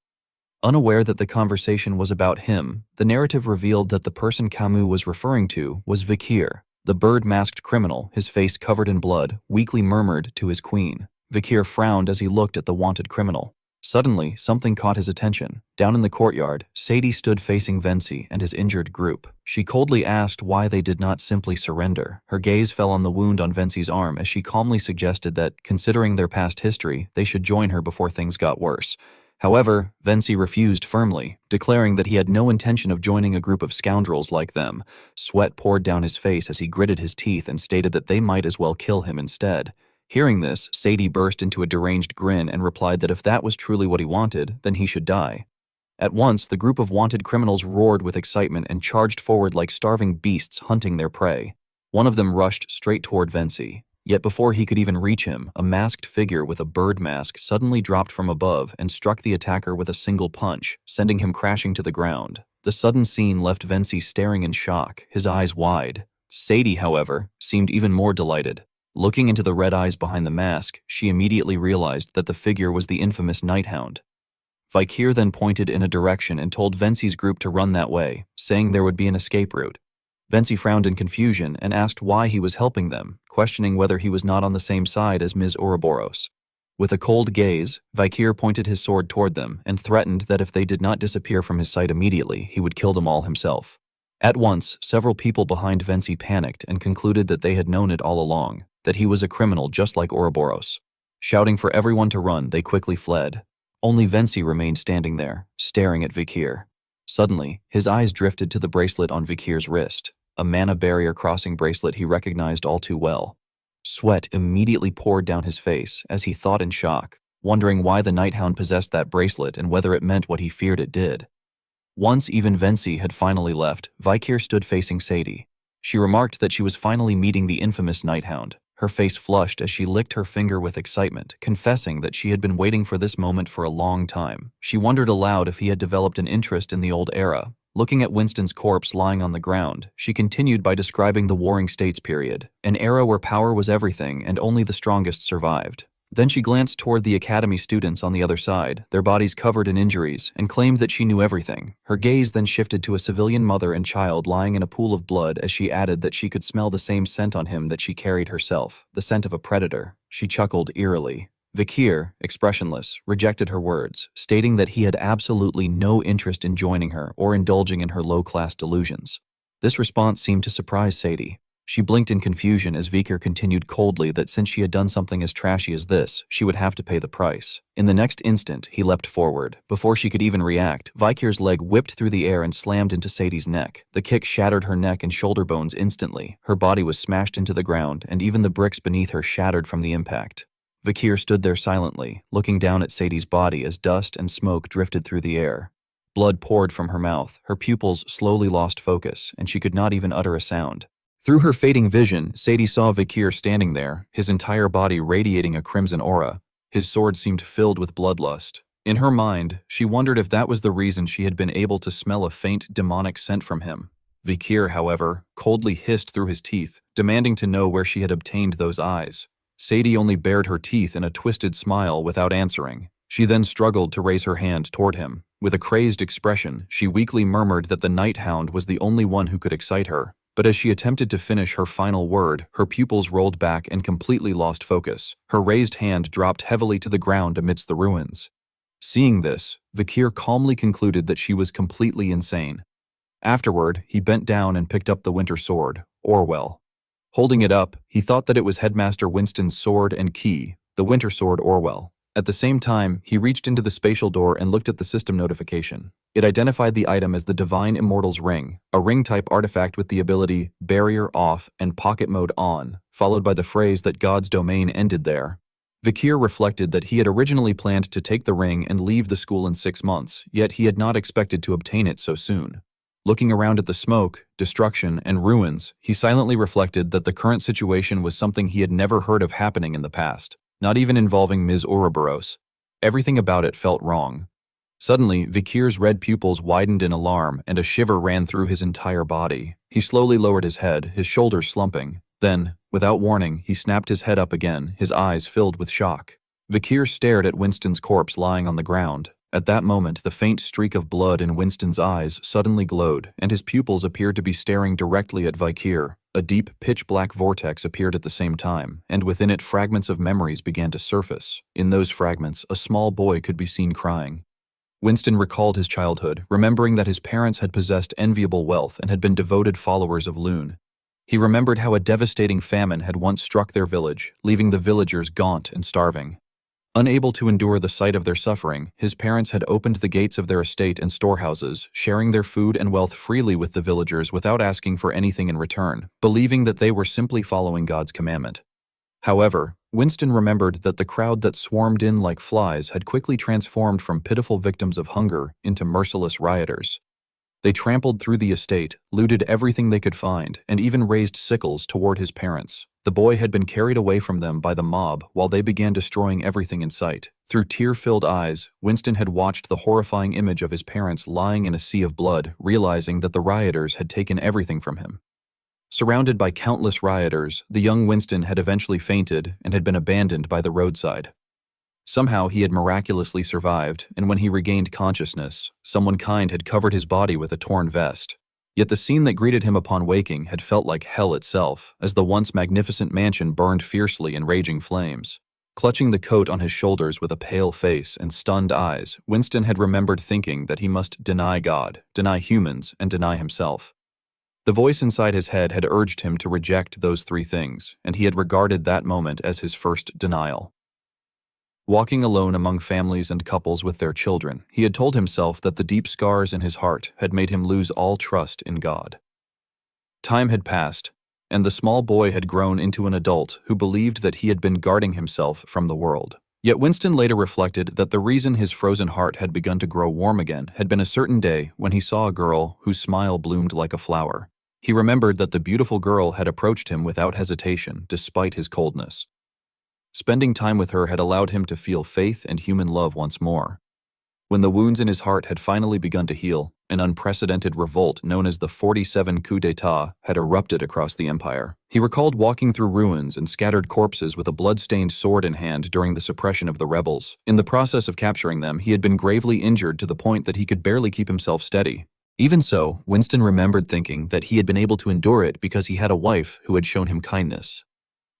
Unaware that the conversation was about him, the narrative revealed that the person Camus was referring to was Vikir. The bird-masked criminal, his face covered in blood, weakly murmured to his queen. Vikir frowned as he looked at the wanted criminal. Suddenly, something caught his attention. Down in the courtyard, Sadie stood facing Venci and his injured group. She coldly asked why they did not simply surrender. Her gaze fell on the wound on Venci's arm as she calmly suggested that, considering their past history, they should join her before things got worse. However, Venci refused firmly, declaring that he had no intention of joining a group of scoundrels like them. Sweat poured down his face as he gritted his teeth and stated that they might as well kill him instead. Hearing this, Sadie burst into a deranged grin and replied that if that was truly what he wanted, then he should die. At once, the group of wanted criminals roared with excitement and charged forward like starving beasts hunting their prey. One of them rushed straight toward Venci. Yet before he could even reach him, a masked figure with a bird mask suddenly dropped from above and struck the attacker with a single punch, sending him crashing to the ground. The sudden scene left Venci staring in shock, his eyes wide. Sadie, however, seemed even more delighted. Looking into the red eyes behind the mask, she immediately realized that the figure was the infamous Nighthound. Vikir then pointed in a direction and told Venci's group to run that way, saying there would be an escape route. Venci frowned in confusion and asked why he was helping them, questioning whether he was not on the same side as Ms. Ouroboros. With a cold gaze, Vikir pointed his sword toward them and threatened that if they did not disappear from his sight immediately, he would kill them all himself. At once, several people behind Venci panicked and concluded that they had known it all along, that he was a criminal just like Ouroboros. Shouting for everyone to run, they quickly fled. Only Venci remained standing there, staring at Vikir. Suddenly, his eyes drifted to the bracelet on Vikir's wrist. A mana barrier crossing bracelet he recognized all too well. Sweat immediately poured down his face as he thought in shock, wondering why the Nighthound possessed that bracelet and whether it meant what he feared it did. Once even Venci had finally left, Vikir stood facing Sadie. She remarked that she was finally meeting the infamous Nighthound. Her face flushed as she licked her finger with excitement, confessing that she had been waiting for this moment for a long time. She wondered aloud if he had developed an interest in the old era. Looking at Winston's corpse lying on the ground, she continued by describing the Warring States period, an era where power was everything and only the strongest survived. Then she glanced toward the academy students on the other side, their bodies covered in injuries, and claimed that she knew everything. Her gaze then shifted to a civilian mother and child lying in a pool of blood as she added that she could smell the same scent on him that she carried herself, the scent of a predator. She chuckled eerily. Vikir, expressionless, rejected her words, stating that he had absolutely no interest in joining her or indulging in her low-class delusions. This response seemed to surprise Sadie. She blinked in confusion as Vikir continued coldly that since she had done something as trashy as this, she would have to pay the price. In the next instant, he leapt forward. Before she could even react, Vikir's leg whipped through the air and slammed into Sadie's neck. The kick shattered her neck and shoulder bones instantly. Her body was smashed into the ground, and even the bricks beneath her shattered from the impact. Vikir stood there silently, looking down at Sadie's body as dust and smoke drifted through the air. Blood poured from her mouth, her pupils slowly lost focus, and she could not even utter a sound. Through her fading vision, Sadie saw Vikir standing there, his entire body radiating a crimson aura. His sword seemed filled with bloodlust. In her mind, she wondered if that was the reason she had been able to smell a faint demonic scent from him. Vikir, however, coldly hissed through his teeth, demanding to know where she had obtained those eyes. Sadie only bared her teeth in a twisted smile without answering. She then struggled to raise her hand toward him. With a crazed expression, she weakly murmured that the night hound was the only one who could excite her. But as she attempted to finish her final word, her pupils rolled back and completely lost focus. Her raised hand dropped heavily to the ground amidst the ruins. Seeing this, Vikir calmly concluded that she was completely insane. Afterward, he bent down and picked up the winter sword, Orwell. Holding it up, he thought that it was Headmaster Winston's sword and key, the winter sword Orwell. At the same time, he reached into the spatial door and looked at the system notification. It identified the item as the Divine Immortal's Ring, a ring-type artifact with the ability Barrier Off and Pocket Mode On, followed by the phrase that God's domain ended there. Vikir reflected that he had originally planned to take the ring and leave the school in 6 months, yet he had not expected to obtain it so soon. Looking around at the smoke, destruction, and ruins, he silently reflected that the current situation was something he had never heard of happening in the past, not even involving Ms. Ouroboros. Everything about it felt wrong. Suddenly, Vikir's red pupils widened in alarm, and a shiver ran through his entire body. He slowly lowered his head, his shoulders slumping. Then, without warning, he snapped his head up again, his eyes filled with shock. Vikir stared at Winston's corpse lying on the ground. At that moment, the faint streak of blood in Winston's eyes suddenly glowed, and his pupils appeared to be staring directly at Vikir. A deep, pitch-black vortex appeared at the same time, and within it fragments of memories began to surface. In those fragments, a small boy could be seen crying. Winston recalled his childhood, remembering that his parents had possessed enviable wealth and had been devoted followers of Loon. He remembered how a devastating famine had once struck their village, leaving the villagers gaunt and starving. Unable to endure the sight of their suffering, his parents had opened the gates of their estate and storehouses, sharing their food and wealth freely with the villagers without asking for anything in return, believing that they were simply following God's commandment. However, Winston remembered that the crowd that swarmed in like flies had quickly transformed from pitiful victims of hunger into merciless rioters. They trampled through the estate, looted everything they could find, and even raised sickles toward his parents. The boy had been carried away from them by the mob while they began destroying everything in sight. Through tear-filled eyes, Winston had watched the horrifying image of his parents lying in a sea of blood, realizing that the rioters had taken everything from him. Surrounded by countless rioters, the young Winston had eventually fainted and had been abandoned by the roadside. Somehow he had miraculously survived, and when he regained consciousness, someone kind had covered his body with a torn vest. Yet the scene that greeted him upon waking had felt like hell itself, as the once magnificent mansion burned fiercely in raging flames. Clutching the coat on his shoulders with a pale face and stunned eyes, Winston had remembered thinking that he must deny God, deny humans, and deny himself. The voice inside his head had urged him to reject those 3 things, and he had regarded that moment as his first denial. Walking alone among families and couples with their children, he had told himself that the deep scars in his heart had made him lose all trust in God. Time had passed, and the small boy had grown into an adult who believed that he had been guarding himself from the world. Yet Winston later reflected that the reason his frozen heart had begun to grow warm again had been a certain day when he saw a girl whose smile bloomed like a flower. He remembered that the beautiful girl had approached him without hesitation, despite his coldness. Spending time with her had allowed him to feel faith and human love once more. When the wounds in his heart had finally begun to heal, an unprecedented revolt known as the 47 coup d'etat had erupted across the empire. He recalled walking through ruins and scattered corpses with a blood-stained sword in hand during the suppression of the rebels. In the process of capturing them, he had been gravely injured to the point that he could barely keep himself steady. Even so, Winston remembered thinking that he had been able to endure it because he had a wife who had shown him kindness.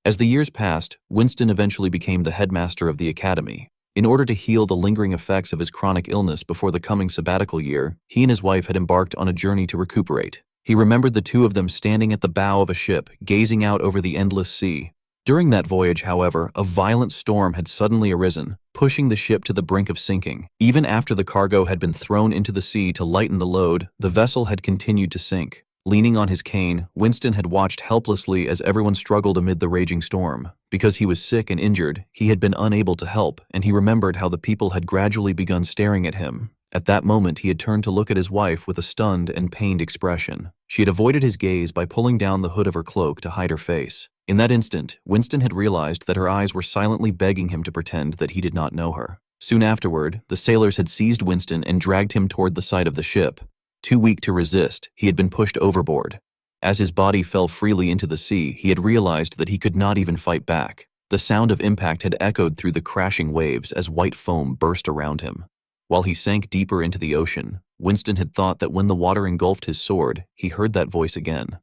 As the years passed, Winston eventually became the headmaster of the academy. In order to heal the lingering effects of his chronic illness before the coming sabbatical year, he and his wife had embarked on a journey to recuperate. He remembered the 2 of them standing at the bow of a ship, gazing out over the endless sea. During that voyage, however, a violent storm had suddenly arisen, pushing the ship to the brink of sinking. Even after the cargo had been thrown into the sea to lighten the load, the vessel had continued to sink. Leaning on his cane, Winston had watched helplessly as everyone struggled amid the raging storm. Because he was sick and injured, he had been unable to help, and he remembered how the people had gradually begun staring at him. At that moment, he had turned to look at his wife with a stunned and pained expression. She had avoided his gaze by pulling down the hood of her cloak to hide her face. In that instant, Winston had realized that her eyes were silently begging him to pretend that he did not know her. Soon afterward, the sailors had seized Winston and dragged him toward the side of the ship. Too weak to resist, he had been pushed overboard. As his body fell freely into the sea, he had realized that he could not even fight back. The sound of impact had echoed through the crashing waves as white foam burst around him. While he sank deeper into the ocean, Winston had thought that when the water engulfed his sword, he heard that voice again.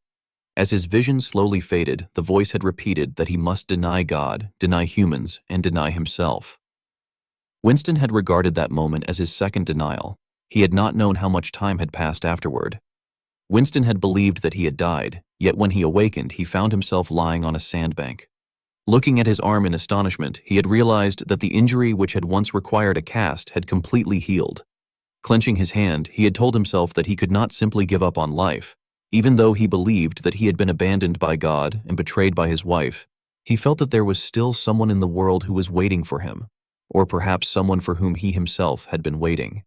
As his vision slowly faded, the voice had repeated that he must deny God, deny humans, and deny himself. Winston had regarded that moment as his second denial. He had not known how much time had passed afterward. Winston had believed that he had died, yet when he awakened, he found himself lying on a sandbank. Looking at his arm in astonishment, he had realized that the injury which had once required a cast had completely healed. Clenching his hand, he had told himself that he could not simply give up on life. Even though he believed that he had been abandoned by God and betrayed by his wife, he felt that there was still someone in the world who was waiting for him, or perhaps someone for whom he himself had been waiting.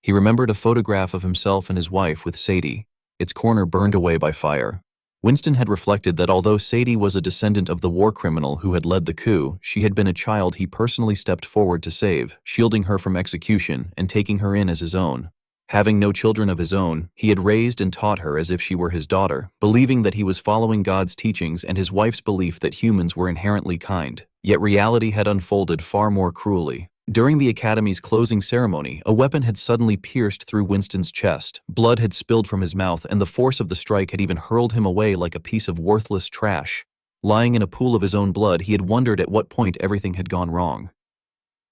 He remembered a photograph of himself and his wife with Sadie, its corner burned away by fire. Winston had reflected that although Sadie was a descendant of the war criminal who had led the coup, she had been a child he personally stepped forward to save, shielding her from execution and taking her in as his own. Having no children of his own, he had raised and taught her as if she were his daughter, believing that he was following God's teachings and his wife's belief that humans were inherently kind. Yet reality had unfolded far more cruelly. During the Academy's closing ceremony, a weapon had suddenly pierced through Winston's chest. Blood had spilled from his mouth, and the force of the strike had even hurled him away like a piece of worthless trash. Lying in a pool of his own blood, he had wondered at what point everything had gone wrong.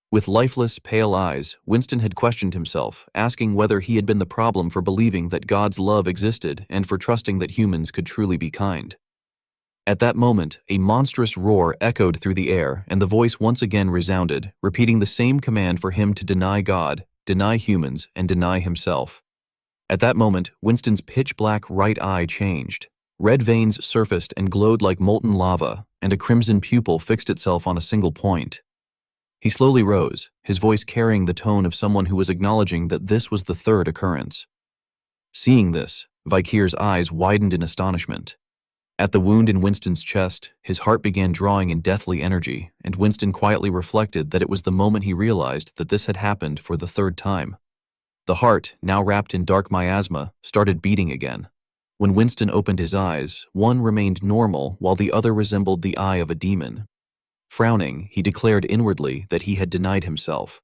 With lifeless, pale eyes, Winston had questioned himself, asking whether he had been the problem for believing that God's love existed and for trusting that humans could truly be kind. At that moment, a monstrous roar echoed through the air, and the voice once again resounded, repeating the same command for him to deny God, deny humans, and deny himself. At that moment, Winston's pitch-black right eye changed. Red veins surfaced and glowed like molten lava, and a crimson pupil fixed itself on a single point. He slowly rose, his voice carrying the tone of someone who was acknowledging that this was the third occurrence. Seeing this, Vikir's eyes widened in astonishment. At the wound in Winston's chest, his heart began drawing in deathly energy, and Winston quietly reflected that it was the moment he realized that this had happened for the third time. The heart, now wrapped in dark miasma, started beating again. When Winston opened his eyes, one remained normal while the other resembled the eye of a demon. Frowning, he declared inwardly that he had denied himself.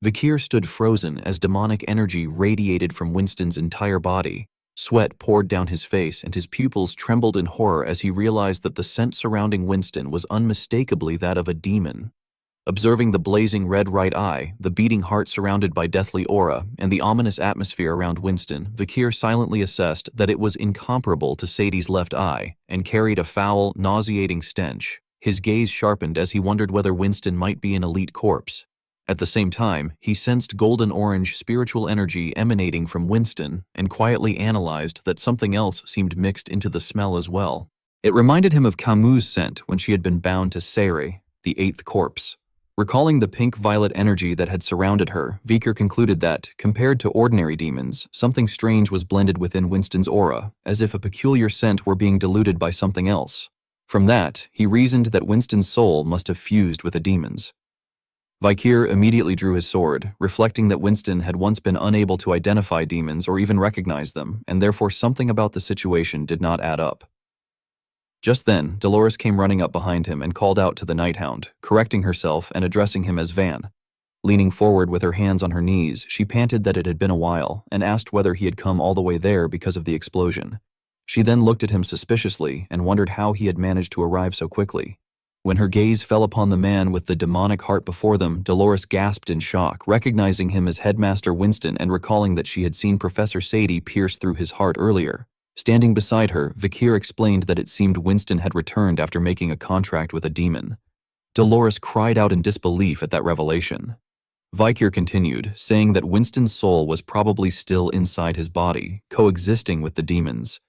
Vikir stood frozen as demonic energy radiated from Winston's entire body. Sweat poured down his face, and his pupils trembled in horror as he realized that the scent surrounding Winston was unmistakably that of a demon. Observing the blazing red right eye, the beating heart surrounded by deathly aura, and the ominous atmosphere around Winston, Vikir silently assessed that it was incomparable to Sadie's left eye and carried a foul, nauseating stench. His gaze sharpened as he wondered whether Winston might be an elite corpse. At the same time, he sensed golden-orange spiritual energy emanating from Winston and quietly analyzed that something else seemed mixed into the smell as well. It reminded him of Camus' scent when she had been bound to Sere, the eighth corpse. Recalling the pink-violet energy that had surrounded her, Vikir concluded that, compared to ordinary demons, something strange was blended within Winston's aura, as if a peculiar scent were being diluted by something else. From that, he reasoned that Winston's soul must have fused with a demon's. Vikir immediately drew his sword, reflecting that Winston had once been unable to identify demons or even recognize them, and therefore something about the situation did not add up. Just then, Dolores came running up behind him and called out to the Night Hound, correcting herself and addressing him as Van. Leaning forward with her hands on her knees, she panted that it had been a while and asked whether he had come all the way there because of the explosion. She then looked at him suspiciously and wondered how he had managed to arrive so quickly. When her gaze fell upon the man with the demonic heart before them, Dolores gasped in shock, recognizing him as Headmaster Winston and recalling that she had seen Professor Sadie pierce through his heart earlier. Standing beside her, Vikir explained that it seemed Winston had returned after making a contract with a demon. Dolores cried out in disbelief at that revelation. Vikir continued, saying that Winston's soul was probably still inside his body, coexisting with the demons.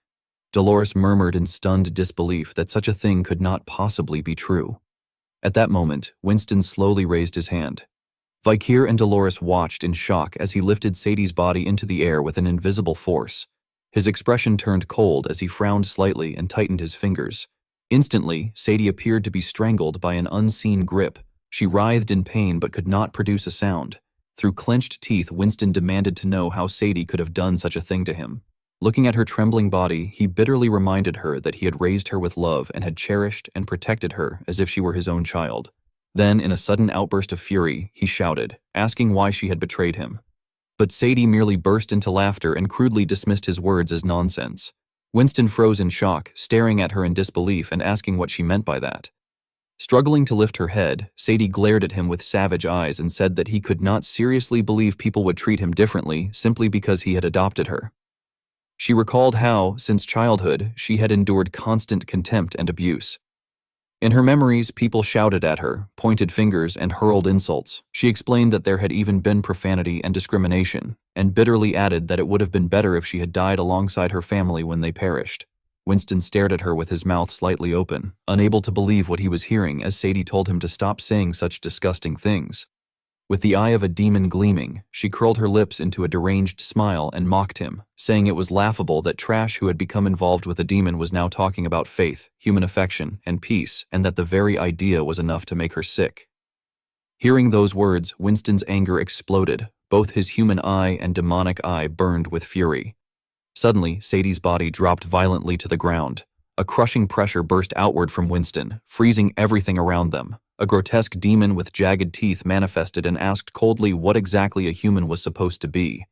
Dolores murmured in stunned disbelief that such a thing could not possibly be true. At that moment, Winston slowly raised his hand. Vikir and Dolores watched in shock as he lifted Sadie's body into the air with an invisible force. His expression turned cold as he frowned slightly and tightened his fingers. Instantly, Sadie appeared to be strangled by an unseen grip. She writhed in pain but could not produce a sound. Through clenched teeth, Winston demanded to know how Sadie could have done such a thing to him. Looking at her trembling body, he bitterly reminded her that he had raised her with love and had cherished and protected her as if she were his own child. Then, in a sudden outburst of fury, he shouted, asking why she had betrayed him. But Sadie merely burst into laughter and crudely dismissed his words as nonsense. Winston froze in shock, staring at her in disbelief and asking what she meant by that. Struggling to lift her head, Sadie glared at him with savage eyes and said that he could not seriously believe people would treat him differently simply because he had adopted her. She recalled how, since childhood, she had endured constant contempt and abuse. In her memories, people shouted at her, pointed fingers, and hurled insults. She explained that there had even been profanity and discrimination, and bitterly added that it would have been better if she had died alongside her family when they perished. Winston stared at her with his mouth slightly open, unable to believe what he was hearing as Sadie told him to stop saying such disgusting things. With the eye of a demon gleaming, she curled her lips into a deranged smile and mocked him, saying it was laughable that Trash, who had become involved with a demon, was now talking about faith, human affection, and peace, and that the very idea was enough to make her sick. Hearing those words, Winston's anger exploded. Both his human eye and demonic eye burned with fury. Suddenly, Sadie's body dropped violently to the ground. A crushing pressure burst outward from Winston, freezing everything around them. A grotesque demon with jagged teeth manifested and asked coldly what exactly a human was supposed to be.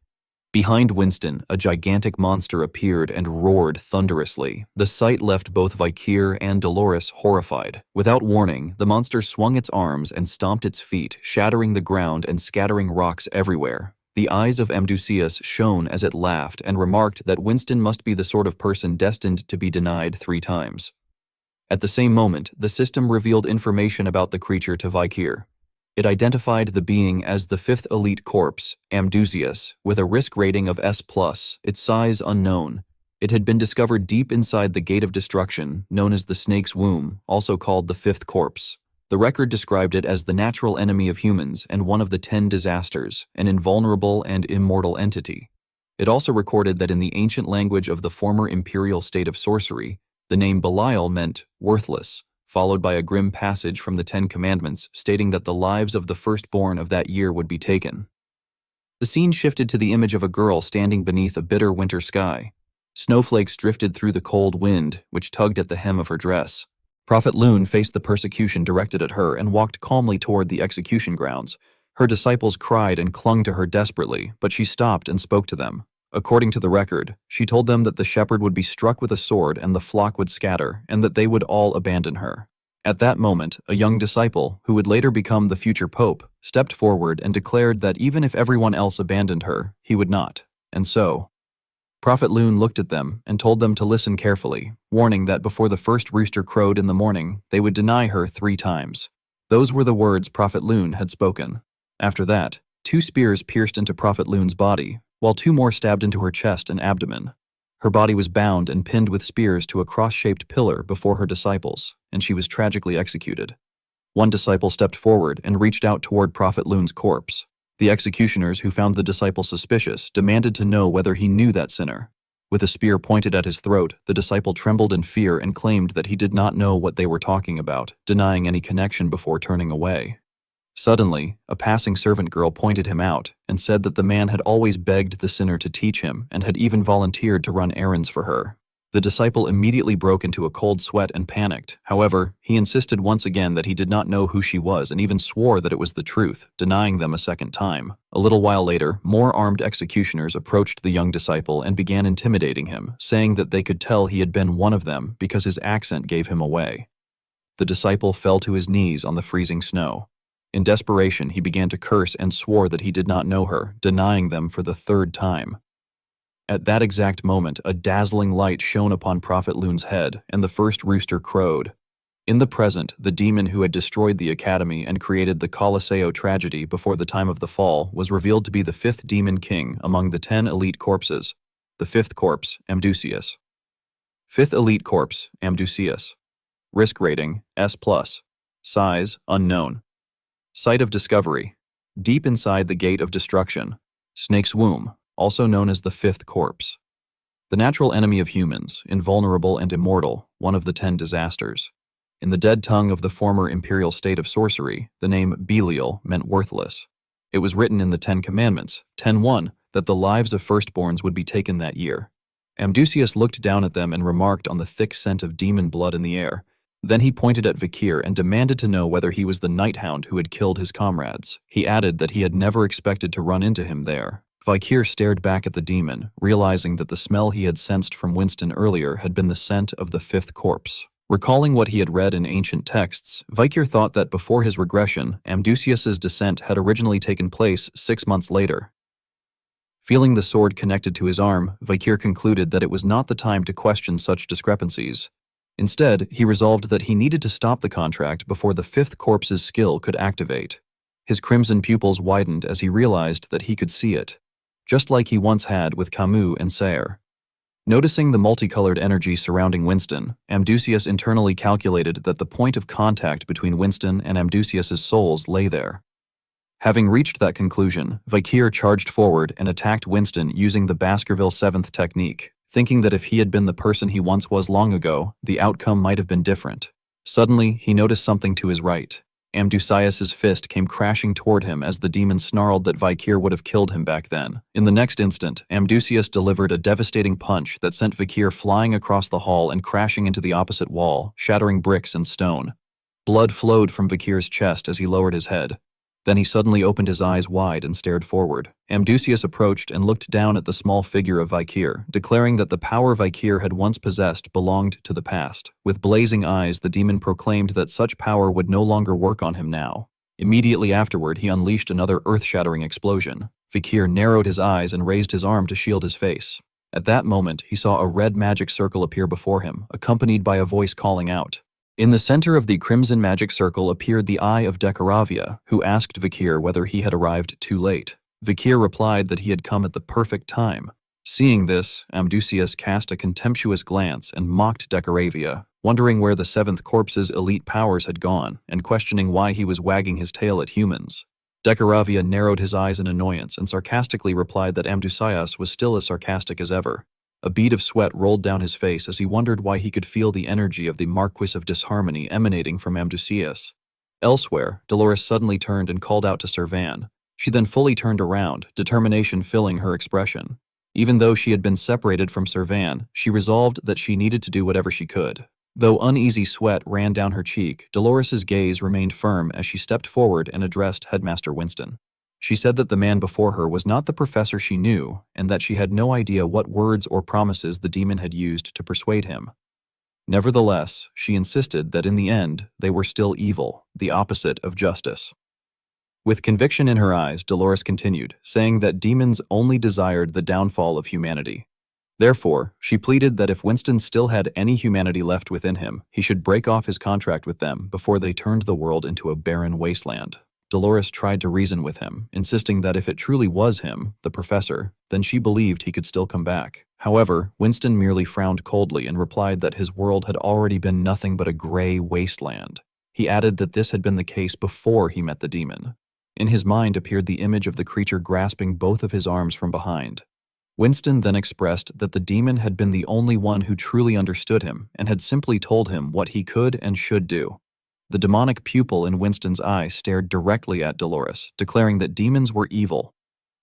Behind Winston, a gigantic monster appeared and roared thunderously. The sight left both Vikir and Dolores horrified. Without warning, the monster swung its arms and stomped its feet, shattering the ground and scattering rocks everywhere. The eyes of Amdusias shone as it laughed and remarked that Winston must be the sort of person destined to be denied 3 times. At the same moment, the system revealed information about the creature to Vikir. It identified the being as the 5th elite corpse, Amdusias, with a risk rating of S+, its size unknown. It had been discovered deep inside the Gate of Destruction, known as the Snake's Womb, also called the 5th corpse. The record described it as the natural enemy of humans and one of the 10 disasters, an invulnerable and immortal entity. It also recorded that in the ancient language of the former imperial state of sorcery, the name Belial meant worthless, followed by a grim passage from the 10 Commandments stating that the lives of the firstborn of that year would be taken. The scene shifted to the image of a girl standing beneath a bitter winter sky. Snowflakes drifted through the cold wind, which tugged at the hem of her dress. Prophet Loon faced the persecution directed at her and walked calmly toward the execution grounds. Her disciples cried and clung to her desperately, but she stopped and spoke to them. According to the record, she told them that the shepherd would be struck with a sword and the flock would scatter, and that they would all abandon her. At that moment, a young disciple, who would later become the future pope, stepped forward and declared that even if everyone else abandoned her, he would not. And so, Prophet Loon looked at them and told them to listen carefully, warning that before the first rooster crowed in the morning, they would deny her 3 times. Those were the words Prophet Loon had spoken. After that, 2 spears pierced into Prophet Loon's body, while 2 more stabbed into her chest and abdomen. Her body was bound and pinned with spears to a cross-shaped pillar before her disciples, and she was tragically executed. One disciple stepped forward and reached out toward Prophet Loon's corpse. The executioners, who found the disciple suspicious, demanded to know whether he knew that sinner. With a spear pointed at his throat, the disciple trembled in fear and claimed that he did not know what they were talking about, denying any connection before turning away. Suddenly, a passing servant girl pointed him out and said that the man had always begged the sinner to teach him and had even volunteered to run errands for her. The disciple immediately broke into a cold sweat and panicked. However, he insisted once again that he did not know who she was and even swore that it was the truth, denying them a second time. A little while later, more armed executioners approached the young disciple and began intimidating him, saying that they could tell he had been one of them because his accent gave him away. The disciple fell to his knees on the freezing snow. In desperation, he began to curse and swore that he did not know her, denying them for the 3rd time. At that exact moment, a dazzling light shone upon Prophet Loon's head, and the first rooster crowed. In the present, the demon who had destroyed the academy and created the Colosseo tragedy before the time of the fall was revealed to be the 5th demon king among the 10 elite corpses, the 5th corpse, Amdusias. 5th elite corpse, Amdusias. Risk rating, S+. Size, unknown. Site of discovery, deep inside the Gate of Destruction, Snake's Womb, also known as the Fifth Corpse. The natural enemy of humans, invulnerable and immortal, one of the 10 disasters. In the dead tongue of the former imperial state of sorcery, the name Belial meant worthless. It was written in the 10 Commandments, 10:1, that the lives of firstborns would be taken that year. Amdusias looked down at them and remarked on the thick scent of demon blood in the air. Then he pointed at Vikir and demanded to know whether he was the night hound who had killed his comrades. He added that he had never expected to run into him there. Vikir stared back at the demon, realizing that the smell he had sensed from Winston earlier had been the scent of the fifth corpse. Recalling what he had read in ancient texts, Vikir thought that before his regression, Amdusias's descent had originally taken place 6 months later. Feeling the sword connected to his arm, Vikir concluded that it was not the time to question such discrepancies. Instead, he resolved that he needed to stop the contract before the fifth corpse's skill could activate. His crimson pupils widened as he realized that he could see it, just like he once had with Camus and Sayre. Noticing the multicolored energy surrounding Winston, Amdusias internally calculated that the point of contact between Winston and Amdusias's souls lay there. Having reached that conclusion, Vikir charged forward and attacked Winston using the Baskerville 7th technique, thinking that if he had been the person he once was long ago, the outcome might have been different. Suddenly, he noticed something to his right. Amdusias's fist came crashing toward him as the demon snarled that Vikir would have killed him back then. In the next instant, Amdusias delivered a devastating punch that sent Vikir flying across the hall and crashing into the opposite wall, shattering bricks and stone. Blood flowed from Vikir's chest as he lowered his head. Then he suddenly opened his eyes wide and stared forward. Amdusias approached and looked down at the small figure of Vikir, declaring that the power Vikir had once possessed belonged to the past. With blazing eyes, the demon proclaimed that such power would no longer work on him now. Immediately afterward, he unleashed another earth-shattering explosion. Vikir narrowed his eyes and raised his arm to shield his face. At that moment, he saw a red magic circle appear before him, accompanied by a voice calling out. In the center of the crimson magic circle appeared the eye of Decaravia, who asked Vikir whether he had arrived too late. Vikir replied that he had come at the perfect time. Seeing this, Amdusias cast a contemptuous glance and mocked Decaravia, wondering where the seventh corpse's elite powers had gone and questioning why he was wagging his tail at humans. Decaravia narrowed his eyes in annoyance and sarcastically replied that Amdusias was still as sarcastic as ever. A bead of sweat rolled down his face as he wondered why he could feel the energy of the Marquis of Disharmony emanating from Amdusias. Elsewhere, Dolores suddenly turned and called out to Servan. She then fully turned around, determination filling her expression. Even though she had been separated from Servan, she resolved that she needed to do whatever she could. Though uneasy sweat ran down her cheek, Dolores's gaze remained firm as she stepped forward and addressed Headmaster Winston. She said that the man before her was not the professor she knew, and that she had no idea what words or promises the demon had used to persuade him. Nevertheless, she insisted that in the end, they were still evil, the opposite of justice. With conviction in her eyes, Dolores continued, saying that demons only desired the downfall of humanity. Therefore, she pleaded that if Winston still had any humanity left within him, he should break off his contract with them before they turned the world into a barren wasteland. Dolores tried to reason with him, insisting that if it truly was him, the professor, then she believed he could still come back. However, Winston merely frowned coldly and replied that his world had already been nothing but a gray wasteland. He added that this had been the case before he met the demon. In his mind appeared the image of the creature grasping both of his arms from behind. Winston then expressed that the demon had been the only one who truly understood him and had simply told him what he could and should do. The demonic pupil in Winston's eye stared directly at Dolores, declaring that demons were evil.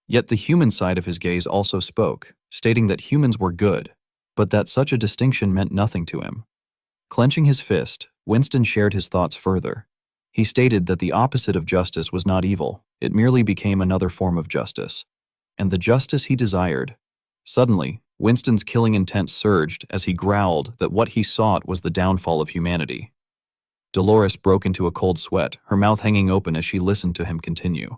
Yet the human side of his gaze also spoke, stating that humans were good, but that such a distinction meant nothing to him. Clenching his fist, Winston shared his thoughts further. He stated that the opposite of justice was not evil, it merely became another form of justice, and the justice he desired. Suddenly, Winston's killing intent surged as he growled that what he sought was the downfall of humanity. Dolores broke into a cold sweat, her mouth hanging open as she listened to him continue.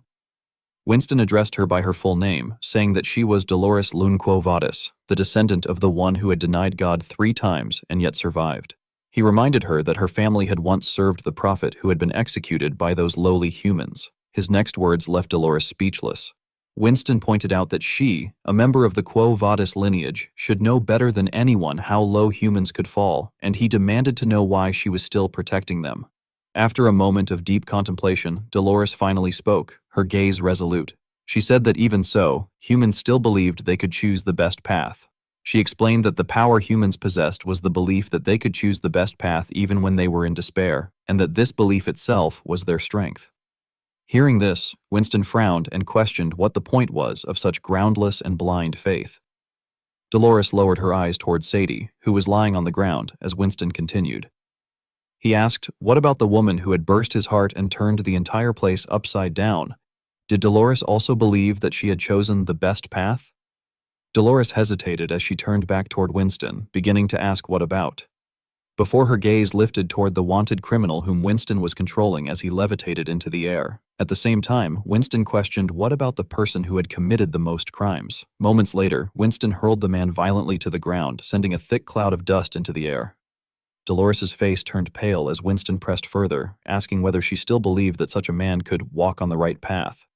Winston addressed her by her full name, saying that she was Dolores Lunquo Vadis, the descendant of the one who had denied God 3 times and yet survived. He reminded her that her family had once served the prophet who had been executed by those lowly humans. His next words left Dolores speechless. Winston pointed out that she, a member of the Quo Vadis lineage, should know better than anyone how low humans could fall, and he demanded to know why she was still protecting them. After a moment of deep contemplation, Dolores finally spoke, her gaze resolute. She said that even so, humans still believed they could choose the best path. She explained that the power humans possessed was the belief that they could choose the best path even when they were in despair, and that this belief itself was their strength. Hearing this, Winston frowned and questioned what the point was of such groundless and blind faith. Dolores lowered her eyes toward Sadie, who was lying on the ground, as Winston continued. He asked, what about the woman who had burst his heart and turned the entire place upside down? Did Dolores also believe that she had chosen the best path? Dolores hesitated as she turned back toward Winston, beginning to ask what about. Before her gaze lifted toward the wanted criminal whom Winston was controlling as he levitated into the air. At the same time, Winston questioned what about the person who had committed the most crimes. Moments later, Winston hurled the man violently to the ground, sending a thick cloud of dust into the air. Dolores's face turned pale as Winston pressed further, asking whether she still believed that such a man could walk on the right path.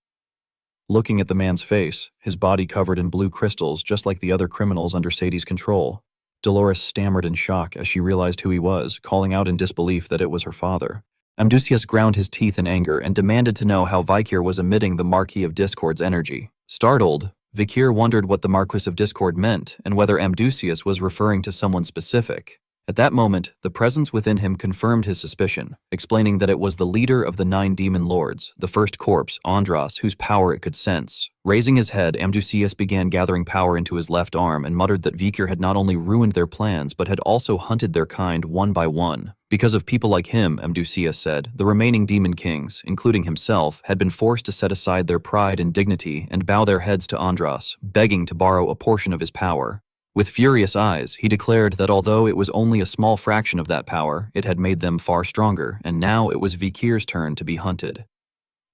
Looking at the man's face, his body covered in blue crystals just like the other criminals under Sadie's control, Dolores stammered in shock as she realized who he was, calling out in disbelief that it was her father. Amdusias ground his teeth in anger and demanded to know how Vikir was emitting the Marquis of Discord's energy. Startled, Vikir wondered what the Marquis of Discord meant and whether Amdusias was referring to someone specific. At that moment, the presence within him confirmed his suspicion, explaining that it was the leader of the 9 demon lords, the first corpse, Andras, whose power it could sense. Raising his head, Amdusias began gathering power into his left arm and muttered that Vikir had not only ruined their plans but had also hunted their kind one by one. Because of people like him, Amdusias said, the remaining demon kings, including himself, had been forced to set aside their pride and dignity and bow their heads to Andras, begging to borrow a portion of his power. With furious eyes, he declared that although it was only a small fraction of that power, it had made them far stronger, and now it was Vikir's turn to be hunted.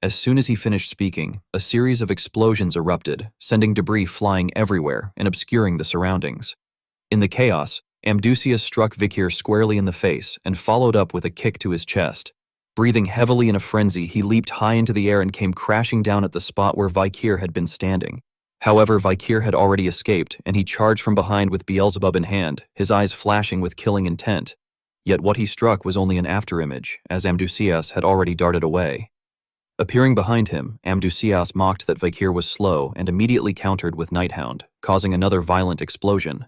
As soon as he finished speaking, a series of explosions erupted, sending debris flying everywhere and obscuring the surroundings. In the chaos, Amdusias struck Vikir squarely in the face and followed up with a kick to his chest. Breathing heavily in a frenzy, he leaped high into the air and came crashing down at the spot where Vikir had been standing. However, Vikir had already escaped, and he charged from behind with Beelzebub in hand, his eyes flashing with killing intent. Yet what he struck was only an afterimage, as Amdusias had already darted away. Appearing behind him, Amdusias mocked that Vikir was slow and immediately countered with Nighthound, causing another violent explosion.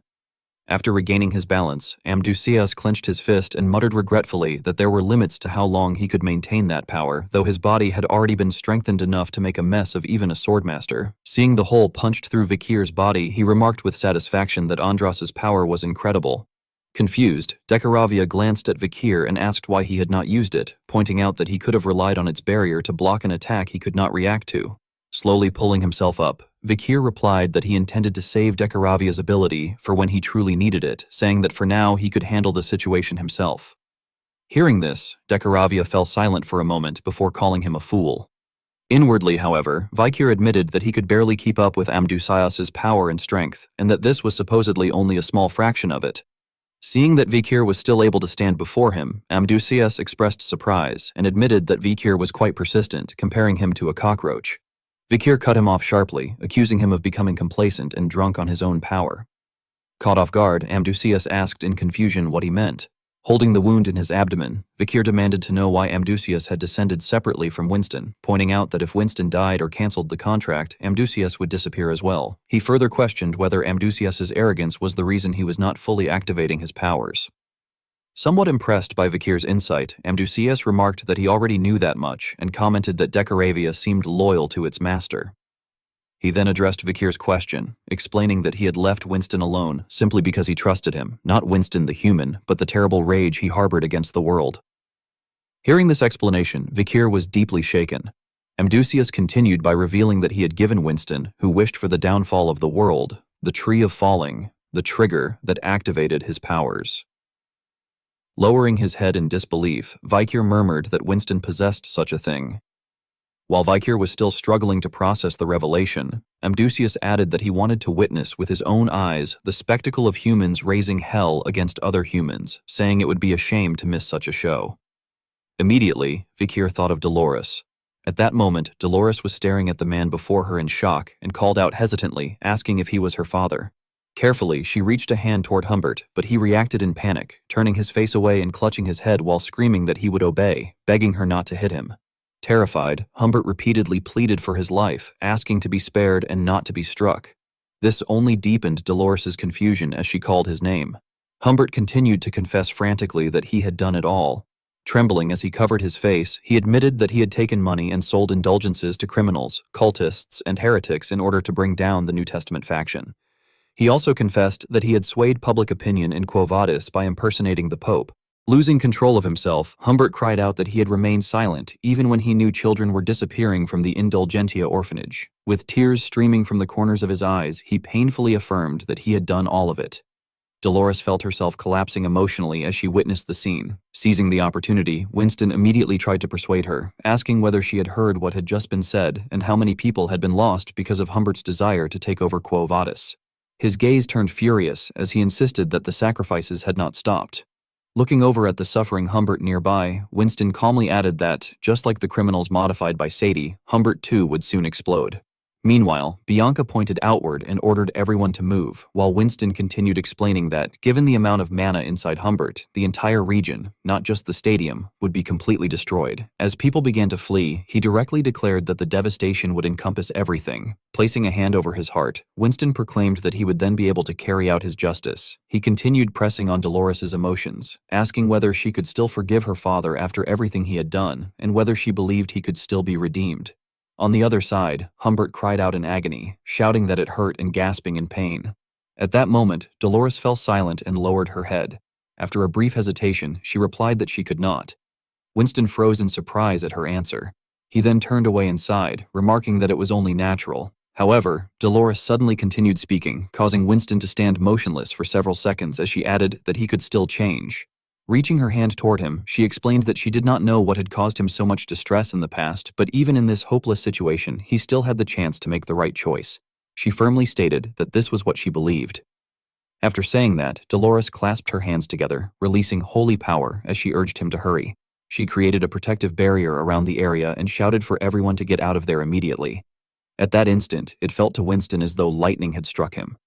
After regaining his balance, Amdusias clenched his fist and muttered regretfully that there were limits to how long he could maintain that power, though his body had already been strengthened enough to make a mess of even a swordmaster. Seeing the hole punched through Vikir's body, he remarked with satisfaction that Andras's power was incredible. Confused, Decaravia glanced at Vikir and asked why he had not used it, pointing out that he could have relied on its barrier to block an attack he could not react to. Slowly pulling himself up, Vikir replied that he intended to save Decaravia's ability for when he truly needed it, saying that for now he could handle the situation himself. Hearing this, Decaravia fell silent for a moment before calling him a fool. Inwardly, however, Vikir admitted that he could barely keep up with Amdusias's power and strength, and that this was supposedly only a small fraction of it. Seeing that Vikir was still able to stand before him, Amdusias expressed surprise and admitted that Vikir was quite persistent, comparing him to a cockroach. Vikir cut him off sharply, accusing him of becoming complacent and drunk on his own power. Caught off guard, Amdusias asked in confusion what he meant. Holding the wound in his abdomen, Vikir demanded to know why Amdusias had descended separately from Winston, pointing out that if Winston died or cancelled the contract, Amdusias would disappear as well. He further questioned whether Amdusias's arrogance was the reason he was not fully activating his powers. Somewhat impressed by Vikir's insight, Amdusias remarked that he already knew that much and commented that Decaravia seemed loyal to its master. He then addressed Vikir's question, explaining that he had left Winston alone simply because he trusted him, not Winston the human, but the terrible rage he harbored against the world. Hearing this explanation, Vikir was deeply shaken. Amdusias continued by revealing that he had given Winston, who wished for the downfall of the world, the Tree of Falling, the trigger that activated his powers. Lowering his head in disbelief, Vikir murmured that Winston possessed such a thing. While Vikir was still struggling to process the revelation, Amdusias added that he wanted to witness with his own eyes the spectacle of humans raising hell against other humans, saying it would be a shame to miss such a show. Immediately, Vikir thought of Dolores. At that moment, Dolores was staring at the man before her in shock and called out hesitantly, asking if he was her father. Carefully, she reached a hand toward Humbert, but he reacted in panic, turning his face away and clutching his head while screaming that he would obey, begging her not to hit him. Terrified, Humbert repeatedly pleaded for his life, asking to be spared and not to be struck. This only deepened Dolores's confusion as she called his name. Humbert continued to confess frantically that he had done it all. Trembling as he covered his face, he admitted that he had taken money and sold indulgences to criminals, cultists, and heretics in order to bring down the New Testament faction. He also confessed that he had swayed public opinion in Quo Vadis by impersonating the Pope. Losing control of himself, Humbert cried out that he had remained silent even when he knew children were disappearing from the Indulgentia orphanage. With tears streaming from the corners of his eyes, he painfully affirmed that he had done all of it. Dolores felt herself collapsing emotionally as she witnessed the scene. Seizing the opportunity, Winston immediately tried to persuade her, asking whether she had heard what had just been said and how many people had been lost because of Humbert's desire to take over Quo Vadis. His gaze turned furious as he insisted that the sacrifices had not stopped. Looking over at the suffering Humbert nearby, Winston calmly added that, just like the criminals modified by Sadie, Humbert too would soon explode. Meanwhile, Bianca pointed outward and ordered everyone to move, while Winston continued explaining that, given the amount of mana inside Humbert, the entire region, not just the stadium, would be completely destroyed. As people began to flee, he directly declared that the devastation would encompass everything. Placing a hand over his heart, Winston proclaimed that he would then be able to carry out his justice. He continued pressing on Dolores's emotions, asking whether she could still forgive her father after everything he had done, and whether she believed he could still be redeemed. On the other side, Humbert cried out in agony, shouting that it hurt and gasping in pain. At that moment, Dolores fell silent and lowered her head. After a brief hesitation, she replied that she could not. Winston froze in surprise at her answer. He then turned away and sighed, remarking that it was only natural. However, Dolores suddenly continued speaking, causing Winston to stand motionless for several seconds as she added that he could still change. Reaching her hand toward him, she explained that she did not know what had caused him so much distress in the past, but even in this hopeless situation, he still had the chance to make the right choice. She firmly stated that this was what she believed. After saying that, Dolores clasped her hands together, releasing holy power as she urged him to hurry. She created a protective barrier around the area and shouted for everyone to get out of there immediately. At that instant, it felt to Winston as though lightning had struck him.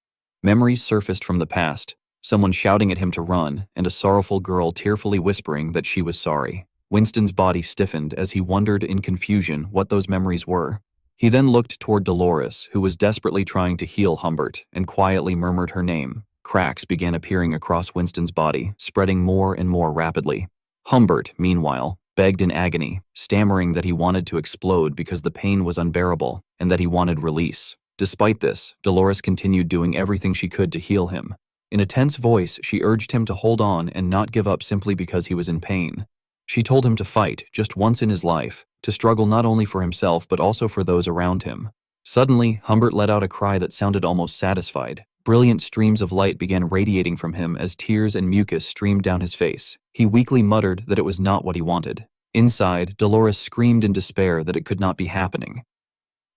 Memories surfaced from the past. Someone shouting at him to run, and a sorrowful girl tearfully whispering that she was sorry. Winston's body stiffened as he wondered in confusion what those memories were. He then looked toward Dolores, who was desperately trying to heal Humbert, and quietly murmured her name. Cracks began appearing across Winston's body, spreading more and more rapidly. Humbert, meanwhile, begged in agony, stammering that he wanted to explode because the pain was unbearable, and that he wanted release. Despite this, Dolores continued doing everything she could to heal him. In a tense voice, she urged him to hold on and not give up simply because he was in pain. She told him to fight, just once in his life, to struggle not only for himself but also for those around him. Suddenly, Humbert let out a cry that sounded almost satisfied. Brilliant streams of light began radiating from him as tears and mucus streamed down his face. He weakly muttered that it was not what he wanted. Inside, Dolores screamed in despair that it could not be happening.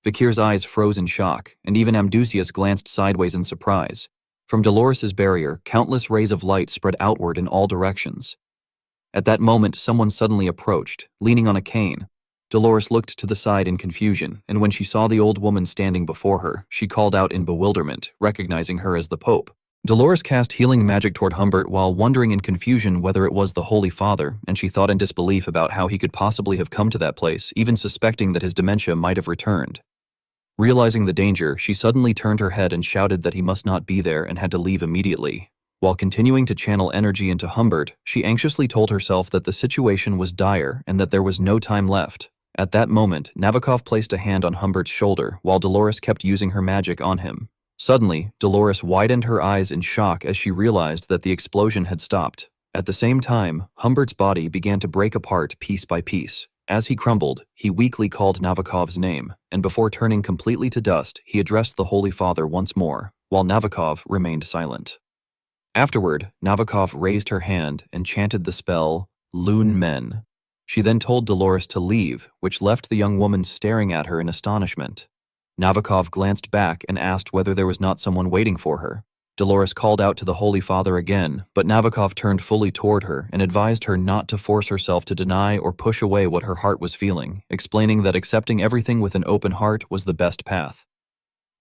Vikir's eyes froze in shock, and even Amdusias glanced sideways in surprise. From Dolores's barrier, countless rays of light spread outward in all directions. At that moment, someone suddenly approached, leaning on a cane. Dolores looked to the side in confusion, and when she saw the old woman standing before her, she called out in bewilderment, recognizing her as the Pope. Dolores cast healing magic toward Humbert while wondering in confusion whether it was the Holy Father, and she thought in disbelief about how he could possibly have come to that place, even suspecting that his dementia might have returned. Realizing the danger, she suddenly turned her head and shouted that he must not be there and had to leave immediately. While continuing to channel energy into Humbert, she anxiously told herself that the situation was dire and that there was no time left. At that moment, Nabokov placed a hand on Humbert's shoulder while Dolores kept using her magic on him. Suddenly, Dolores widened her eyes in shock as she realized that the explosion had stopped. At the same time, Humbert's body began to break apart piece by piece. As he crumbled, he weakly called Nabokov's name, and before turning completely to dust, he addressed the Holy Father once more, while Nabokov remained silent. Afterward, Nabokov raised her hand and chanted the spell, Lun Men. She then told Dolores to leave, which left the young woman staring at her in astonishment. Nabokov glanced back and asked whether there was not someone waiting for her. Dolores called out to the Holy Father again, but Nabokov turned fully toward her and advised her not to force herself to deny or push away what her heart was feeling, explaining that accepting everything with an open heart was the best path.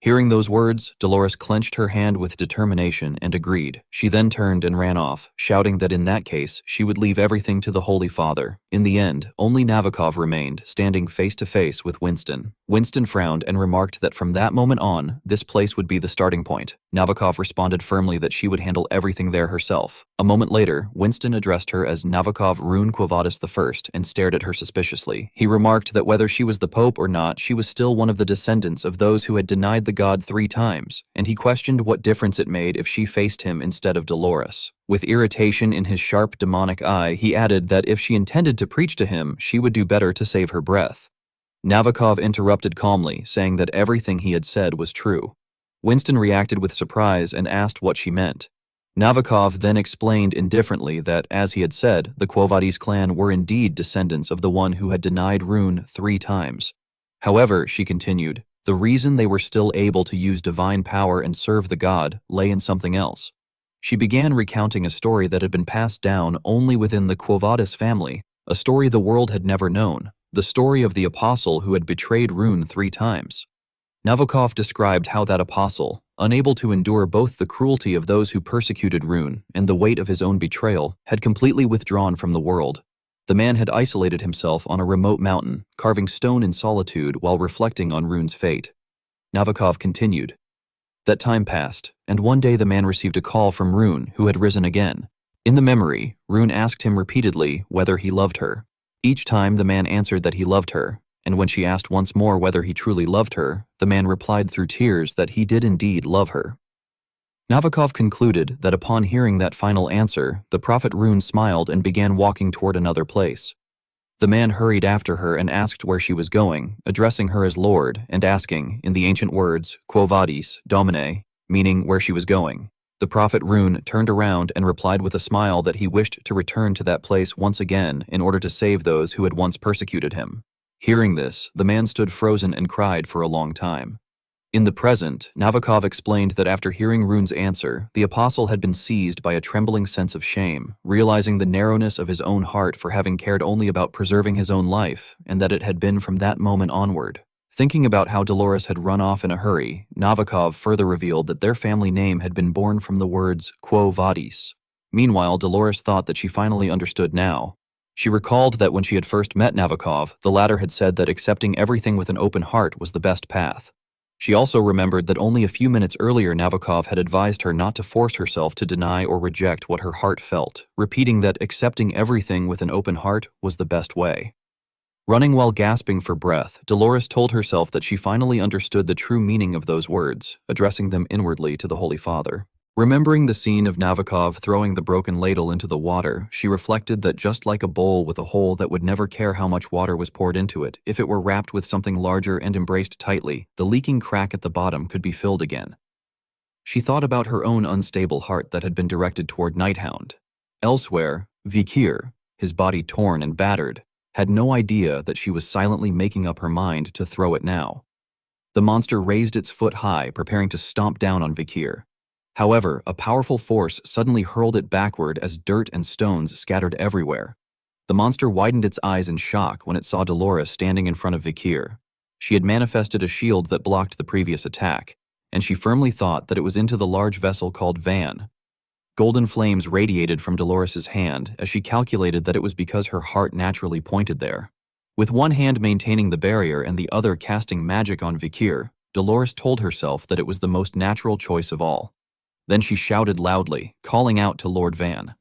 Hearing those words, Dolores clenched her hand with determination and agreed. She then turned and ran off, shouting that in that case, she would leave everything to the Holy Father. In the end, only Navikov remained, standing face to face with Winston. Winston frowned and remarked that from that moment on, this place would be the starting point. Navikov responded firmly that she would handle everything there herself. A moment later, Winston addressed her as Navikov Rune Quo Vadis I and stared at her suspiciously. He remarked that whether she was the Pope or not, she was still one of the descendants of those who had denied the god 3 times, and he questioned what difference it made if she faced him instead of Dolores. With irritation in his sharp demonic eye, he added that if she intended to preach to him, she would do better to save her breath. Navikov interrupted calmly, saying that everything he had said was true. Winston reacted with surprise and asked what she meant. Navikov then explained indifferently that, as he had said, the Quo Vadis clan were indeed descendants of the one who had denied Rune 3 times. However, she continued, the reason they were still able to use divine power and serve the god lay in something else. She began recounting a story that had been passed down only within the Quo Vadis family, a story the world had never known, the story of the apostle who had betrayed Rune 3 times. Navikov described how that apostle, unable to endure both the cruelty of those who persecuted Rune and the weight of his own betrayal, had completely withdrawn from the world. The man had isolated himself on a remote mountain, carving stone in solitude while reflecting on Rune's fate. Navikov continued. That time passed, and one day the man received a call from Rune, who had risen again. In the memory, Rune asked him repeatedly whether he loved her. Each time the man answered that he loved her, and when she asked once more whether he truly loved her, the man replied through tears that he did indeed love her. Navikov concluded that upon hearing that final answer, the prophet Rune smiled and began walking toward another place. The man hurried after her and asked where she was going, addressing her as Lord and asking, in the ancient words, Quo Vadis, Domine, meaning where she was going. The prophet Rune turned around and replied with a smile that he wished to return to that place once again in order to save those who had once persecuted him. Hearing this, the man stood frozen and cried for a long time. In the present, Navikov explained that after hearing Rune's answer, the apostle had been seized by a trembling sense of shame, realizing the narrowness of his own heart for having cared only about preserving his own life, and that it had been from that moment onward. Thinking about how Dolores had run off in a hurry, Navikov further revealed that their family name had been born from the words Quo Vadis. Meanwhile, Dolores thought that she finally understood now. She recalled that when she had first met Navikov, the latter had said that accepting everything with an open heart was the best path. She also remembered that only a few minutes earlier Navikov had advised her not to force herself to deny or reject what her heart felt, repeating that accepting everything with an open heart was the best way. Running while gasping for breath, Dolores told herself that she finally understood the true meaning of those words, addressing them inwardly to the Holy Father. Remembering the scene of Navikov throwing the broken ladle into the water, she reflected that just like a bowl with a hole that would never care how much water was poured into it, if it were wrapped with something larger and embraced tightly, the leaking crack at the bottom could be filled again. She thought about her own unstable heart that had been directed toward Hound. Elsewhere, Vikir, his body torn and battered, had no idea that she was silently making up her mind to throw it now. The monster raised its foot high, preparing to stomp down on Vikir. However, a powerful force suddenly hurled it backward as dirt and stones scattered everywhere. The monster widened its eyes in shock when it saw Dolores standing in front of Vikir. She had manifested a shield that blocked the previous attack, and she firmly thought that it was into the large vessel called Van. Golden flames radiated from Dolores's hand as she calculated that it was because her heart naturally pointed there. With one hand maintaining the barrier and the other casting magic on Vikir, Dolores told herself that it was the most natural choice of all. Then she shouted loudly, calling out to Lord Van.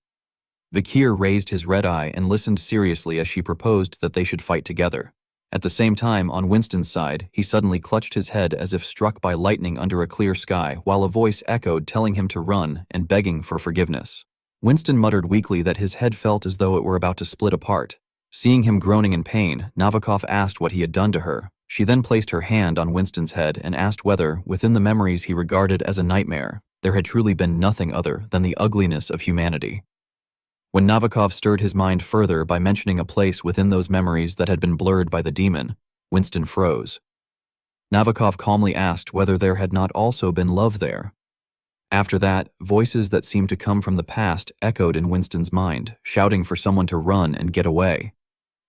Vikir raised his red eye and listened seriously as she proposed that they should fight together. At the same time, on Winston's side, he suddenly clutched his head as if struck by lightning under a clear sky, while a voice echoed telling him to run and begging for forgiveness. Winston muttered weakly that his head felt as though it were about to split apart. Seeing him groaning in pain, Navikov asked what he had done to her. She then placed her hand on Winston's head and asked whether, within the memories he regarded as a nightmare, there had truly been nothing other than the ugliness of humanity. When Navikov stirred his mind further by mentioning a place within those memories that had been blurred by the demon, Winston froze. Navikov calmly asked whether there had not also been love there. After that, voices that seemed to come from the past echoed in Winston's mind, shouting for someone to run and get away.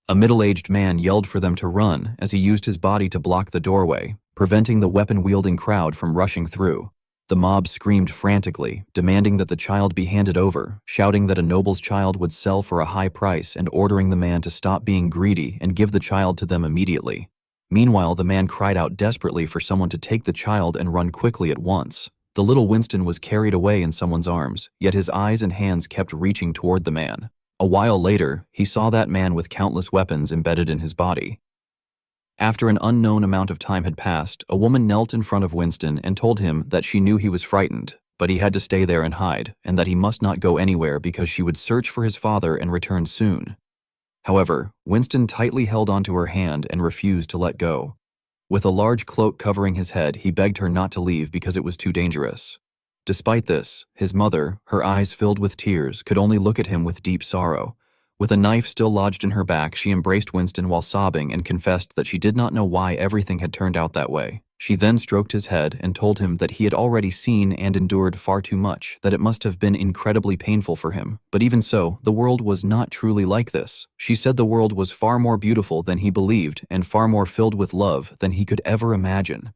A middle-aged man yelled for them to run as he used his body to block the doorway, preventing the weapon-wielding crowd from rushing through. The mob screamed frantically, demanding that the child be handed over, shouting that a noble's child would sell for a high price and ordering the man to stop being greedy and give the child to them immediately. Meanwhile, the man cried out desperately for someone to take the child and run quickly at once. The little Winston was carried away in someone's arms, yet his eyes and hands kept reaching toward the man. A while later, he saw that man with countless weapons embedded in his body. After an unknown amount of time had passed, a woman knelt in front of Winston and told him that she knew he was frightened, but he had to stay there and hide, and that he must not go anywhere because she would search for his father and return soon. However, Winston tightly held onto her hand and refused to let go. With a large cloak covering his head, he begged her not to leave because it was too dangerous. Despite this, his mother, her eyes filled with tears, could only look at him with deep sorrow. With a knife still lodged in her back, she embraced Winston while sobbing and confessed that she did not know why everything had turned out that way. She then stroked his head and told him that he had already seen and endured far too much, that it must have been incredibly painful for him. But even so, the world was not truly like this. She said the world was far more beautiful than he believed and far more filled with love than he could ever imagine.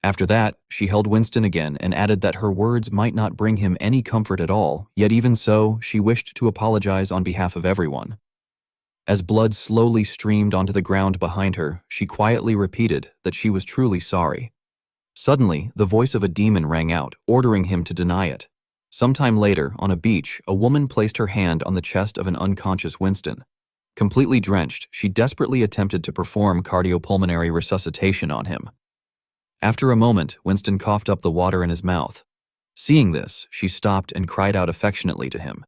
After that, she held Winston again and added that her words might not bring him any comfort at all, yet even so, she wished to apologize on behalf of everyone. As blood slowly streamed onto the ground behind her, she quietly repeated that she was truly sorry. Suddenly, the voice of a demon rang out, ordering him to deny it. Sometime later, on a beach, a woman placed her hand on the chest of an unconscious Winston. Completely drenched, she desperately attempted to perform cardiopulmonary resuscitation on him. After a moment, Winston coughed up the water in his mouth. Seeing this, she stopped and cried out affectionately to him.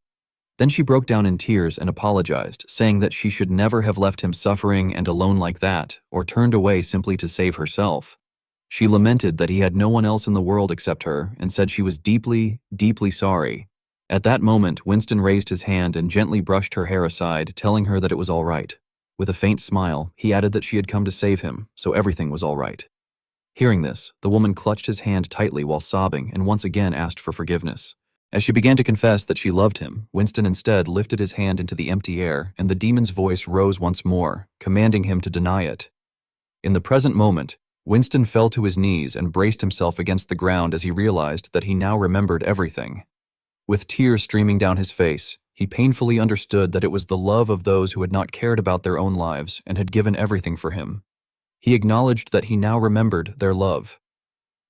Then she broke down in tears and apologized, saying that she should never have left him suffering and alone like that, or turned away simply to save herself. She lamented that he had no one else in the world except her, and said she was deeply, deeply sorry. At that moment, Winston raised his hand and gently brushed her hair aside, telling her that it was all right. With a faint smile, he added that she had come to save him, so everything was all right. Hearing this, the woman clutched his hand tightly while sobbing and once again asked for forgiveness. As she began to confess that she loved him, Winston instead lifted his hand into the empty air, and the demon's voice rose once more, commanding him to deny it. In the present moment, Winston fell to his knees and braced himself against the ground as he realized that he now remembered everything. With tears streaming down his face, he painfully understood that it was the love of those who had not cared about their own lives and had given everything for him. He acknowledged that he now remembered their love.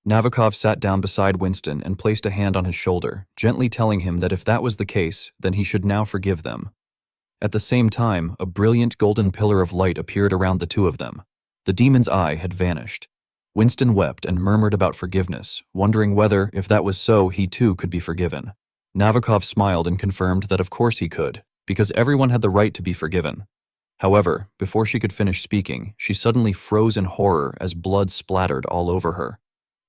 Nabokov sat down beside Winston and placed a hand on his shoulder, gently telling him that if that was the case, then he should now forgive them. At the same time, a brilliant golden pillar of light appeared around the two of them. The demon's eye had vanished. Winston wept and murmured about forgiveness, wondering whether, if that was so, he too could be forgiven. Nabokov smiled and confirmed that of course he could, because everyone had the right to be forgiven. However, before she could finish speaking, she suddenly froze in horror as blood splattered all over her.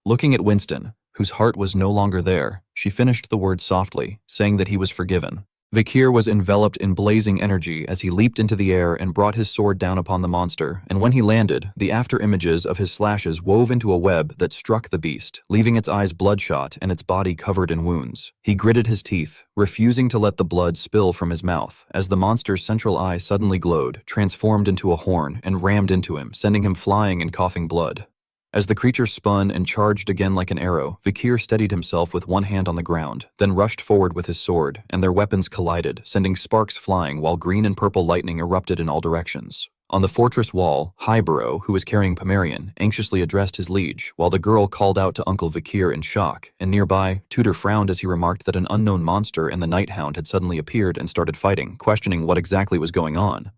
Looking at Winston, whose heart was no longer there, she finished the words softly, saying that he was forgiven. Vikir was enveloped in blazing energy as he leaped into the air and brought his sword down upon the monster, and when he landed, the after images of his slashes wove into a web that struck the beast, leaving its eyes bloodshot and its body covered in wounds. He gritted his teeth, refusing to let the blood spill from his mouth, as the monster's central eye suddenly glowed, transformed into a horn, and rammed into him, sending him flying and coughing blood. As the creature spun and charged again like an arrow, Vikir steadied himself with one hand on the ground, then rushed forward with his sword, and their weapons collided, sending sparks flying while green and purple lightning erupted in all directions. On the fortress wall, Highborough, who was carrying Pomerian, anxiously addressed his liege, while the girl called out to Uncle Vikir in shock, and nearby, Tudor frowned as he remarked that an unknown monster and the night hound had suddenly appeared and started fighting, questioning what exactly was going on.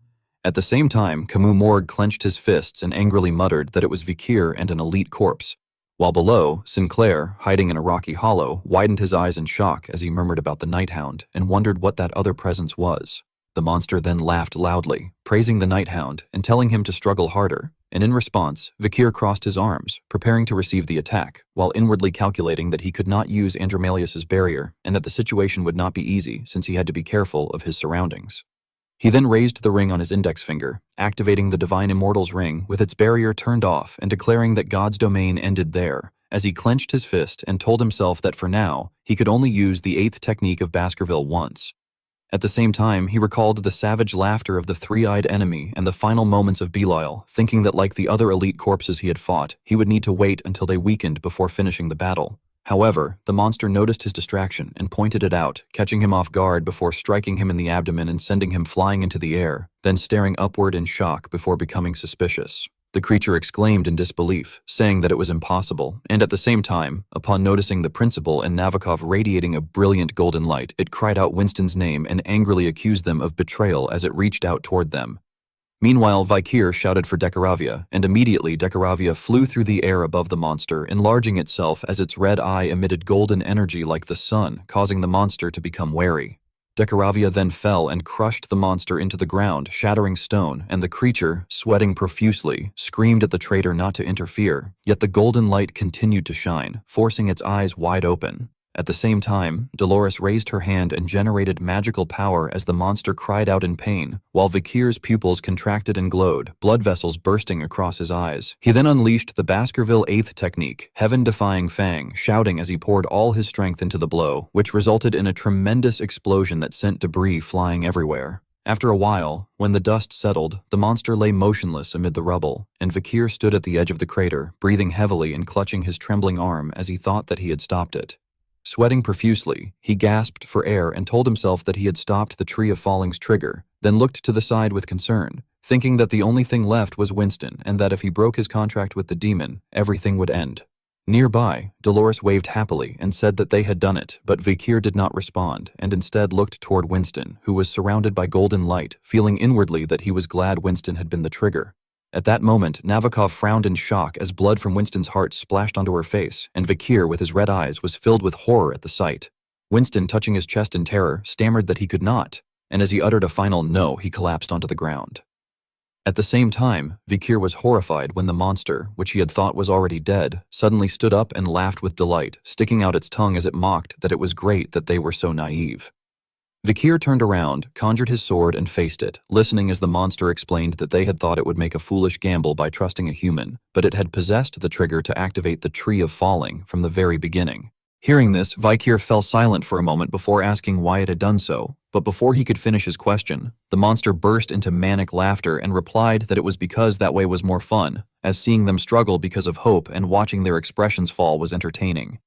At the same time, Camus Morgue clenched his fists and angrily muttered that it was Vikir and an elite corpse, while below, Sinclair, hiding in a rocky hollow, widened his eyes in shock as he murmured about the night hound and wondered what that other presence was. The monster then laughed loudly, praising the night hound and telling him to struggle harder, and in response, Vikir crossed his arms, preparing to receive the attack, while inwardly calculating that he could not use Andromalius's barrier and that the situation would not be easy since he had to be careful of his surroundings. He then raised the ring on his index finger, activating the Divine Immortal's ring with its barrier turned off and declaring that God's domain ended there, as he clenched his fist and told himself that for now, he could only use the 8th technique of Baskerville once. At the same time, he recalled the savage laughter of the three-eyed enemy and the final moments of Belial, thinking that like the other elite corpses he had fought, he would need to wait until they weakened before finishing the battle. However, the monster noticed his distraction and pointed it out, catching him off guard before striking him in the abdomen and sending him flying into the air, then staring upward in shock before becoming suspicious. The creature exclaimed in disbelief, saying that it was impossible, and at the same time, upon noticing the principal and Navikov radiating a brilliant golden light, it cried out Winston's name and angrily accused them of betrayal as it reached out toward them. Meanwhile, Vikir shouted for Decaravia, and immediately Decaravia flew through the air above the monster, enlarging itself as its red eye emitted golden energy like the sun, causing the monster to become wary. Decaravia then fell and crushed the monster into the ground, shattering stone, and the creature, sweating profusely, screamed at the traitor not to interfere, yet the golden light continued to shine, forcing its eyes wide open. At the same time, Dolores raised her hand and generated magical power as the monster cried out in pain, while Vikir's pupils contracted and glowed, blood vessels bursting across his eyes. He then unleashed the Baskerville 8th technique, Heaven-Defying Fang, shouting as he poured all his strength into the blow, which resulted in a tremendous explosion that sent debris flying everywhere. After a while, when the dust settled, the monster lay motionless amid the rubble, and Vikir stood at the edge of the crater, breathing heavily and clutching his trembling arm as he thought that he had stopped it. Sweating profusely, he gasped for air and told himself that he had stopped the Tree of Falling's trigger, then looked to the side with concern, thinking that the only thing left was Winston and that if he broke his contract with the demon, everything would end. Nearby, Dolores waved happily and said that they had done it, but Vikir did not respond and instead looked toward Winston, who was surrounded by golden light, feeling inwardly that he was glad Winston had been the trigger. At that moment, Navikov frowned in shock as blood from Winston's heart splashed onto her face, and Vikir, with his red eyes, was filled with horror at the sight. Winston, touching his chest in terror, stammered that he could not, and as he uttered a final no, he collapsed onto the ground. At the same time, Vikir was horrified when the monster, which he had thought was already dead, suddenly stood up and laughed with delight, sticking out its tongue as it mocked that it was great that they were so naive. Vikir turned around, conjured his sword, and faced it, listening as the monster explained that they had thought it would make a foolish gamble by trusting a human, but it had possessed the trigger to activate the Tree of Falling from the very beginning. Hearing this, Vikir fell silent for a moment before asking why it had done so, but before he could finish his question, the monster burst into manic laughter and replied that it was because that way was more fun, as seeing them struggle because of hope and watching their expressions fall was entertaining.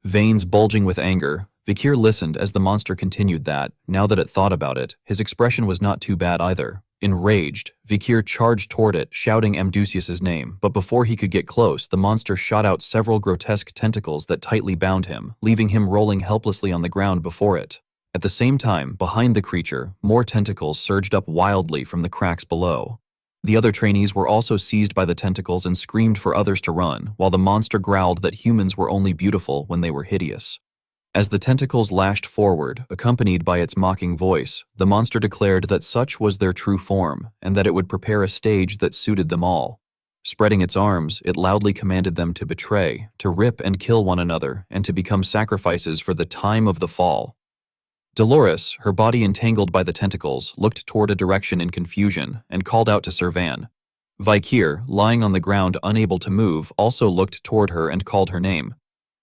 Veins bulging with anger, Vikir listened as the monster continued that, now that it thought about it, his expression was not too bad either. Enraged, Vikir charged toward it, shouting Amdusius's name, but before he could get close, the monster shot out several grotesque tentacles that tightly bound him, leaving him rolling helplessly on the ground before it. At the same time, behind the creature, more tentacles surged up wildly from the cracks below. The other trainees were also seized by the tentacles and screamed for others to run, while the monster growled that humans were only beautiful when they were hideous. As the tentacles lashed forward, accompanied by its mocking voice, the monster declared that such was their true form, and that it would prepare a stage that suited them all. Spreading its arms, it loudly commanded them to betray, to rip and kill one another, and to become sacrifices for the time of the fall. Dolores, her body entangled by the tentacles, looked toward a direction in confusion, and called out to Servan. Vikir, lying on the ground unable to move, also looked toward her and called her name.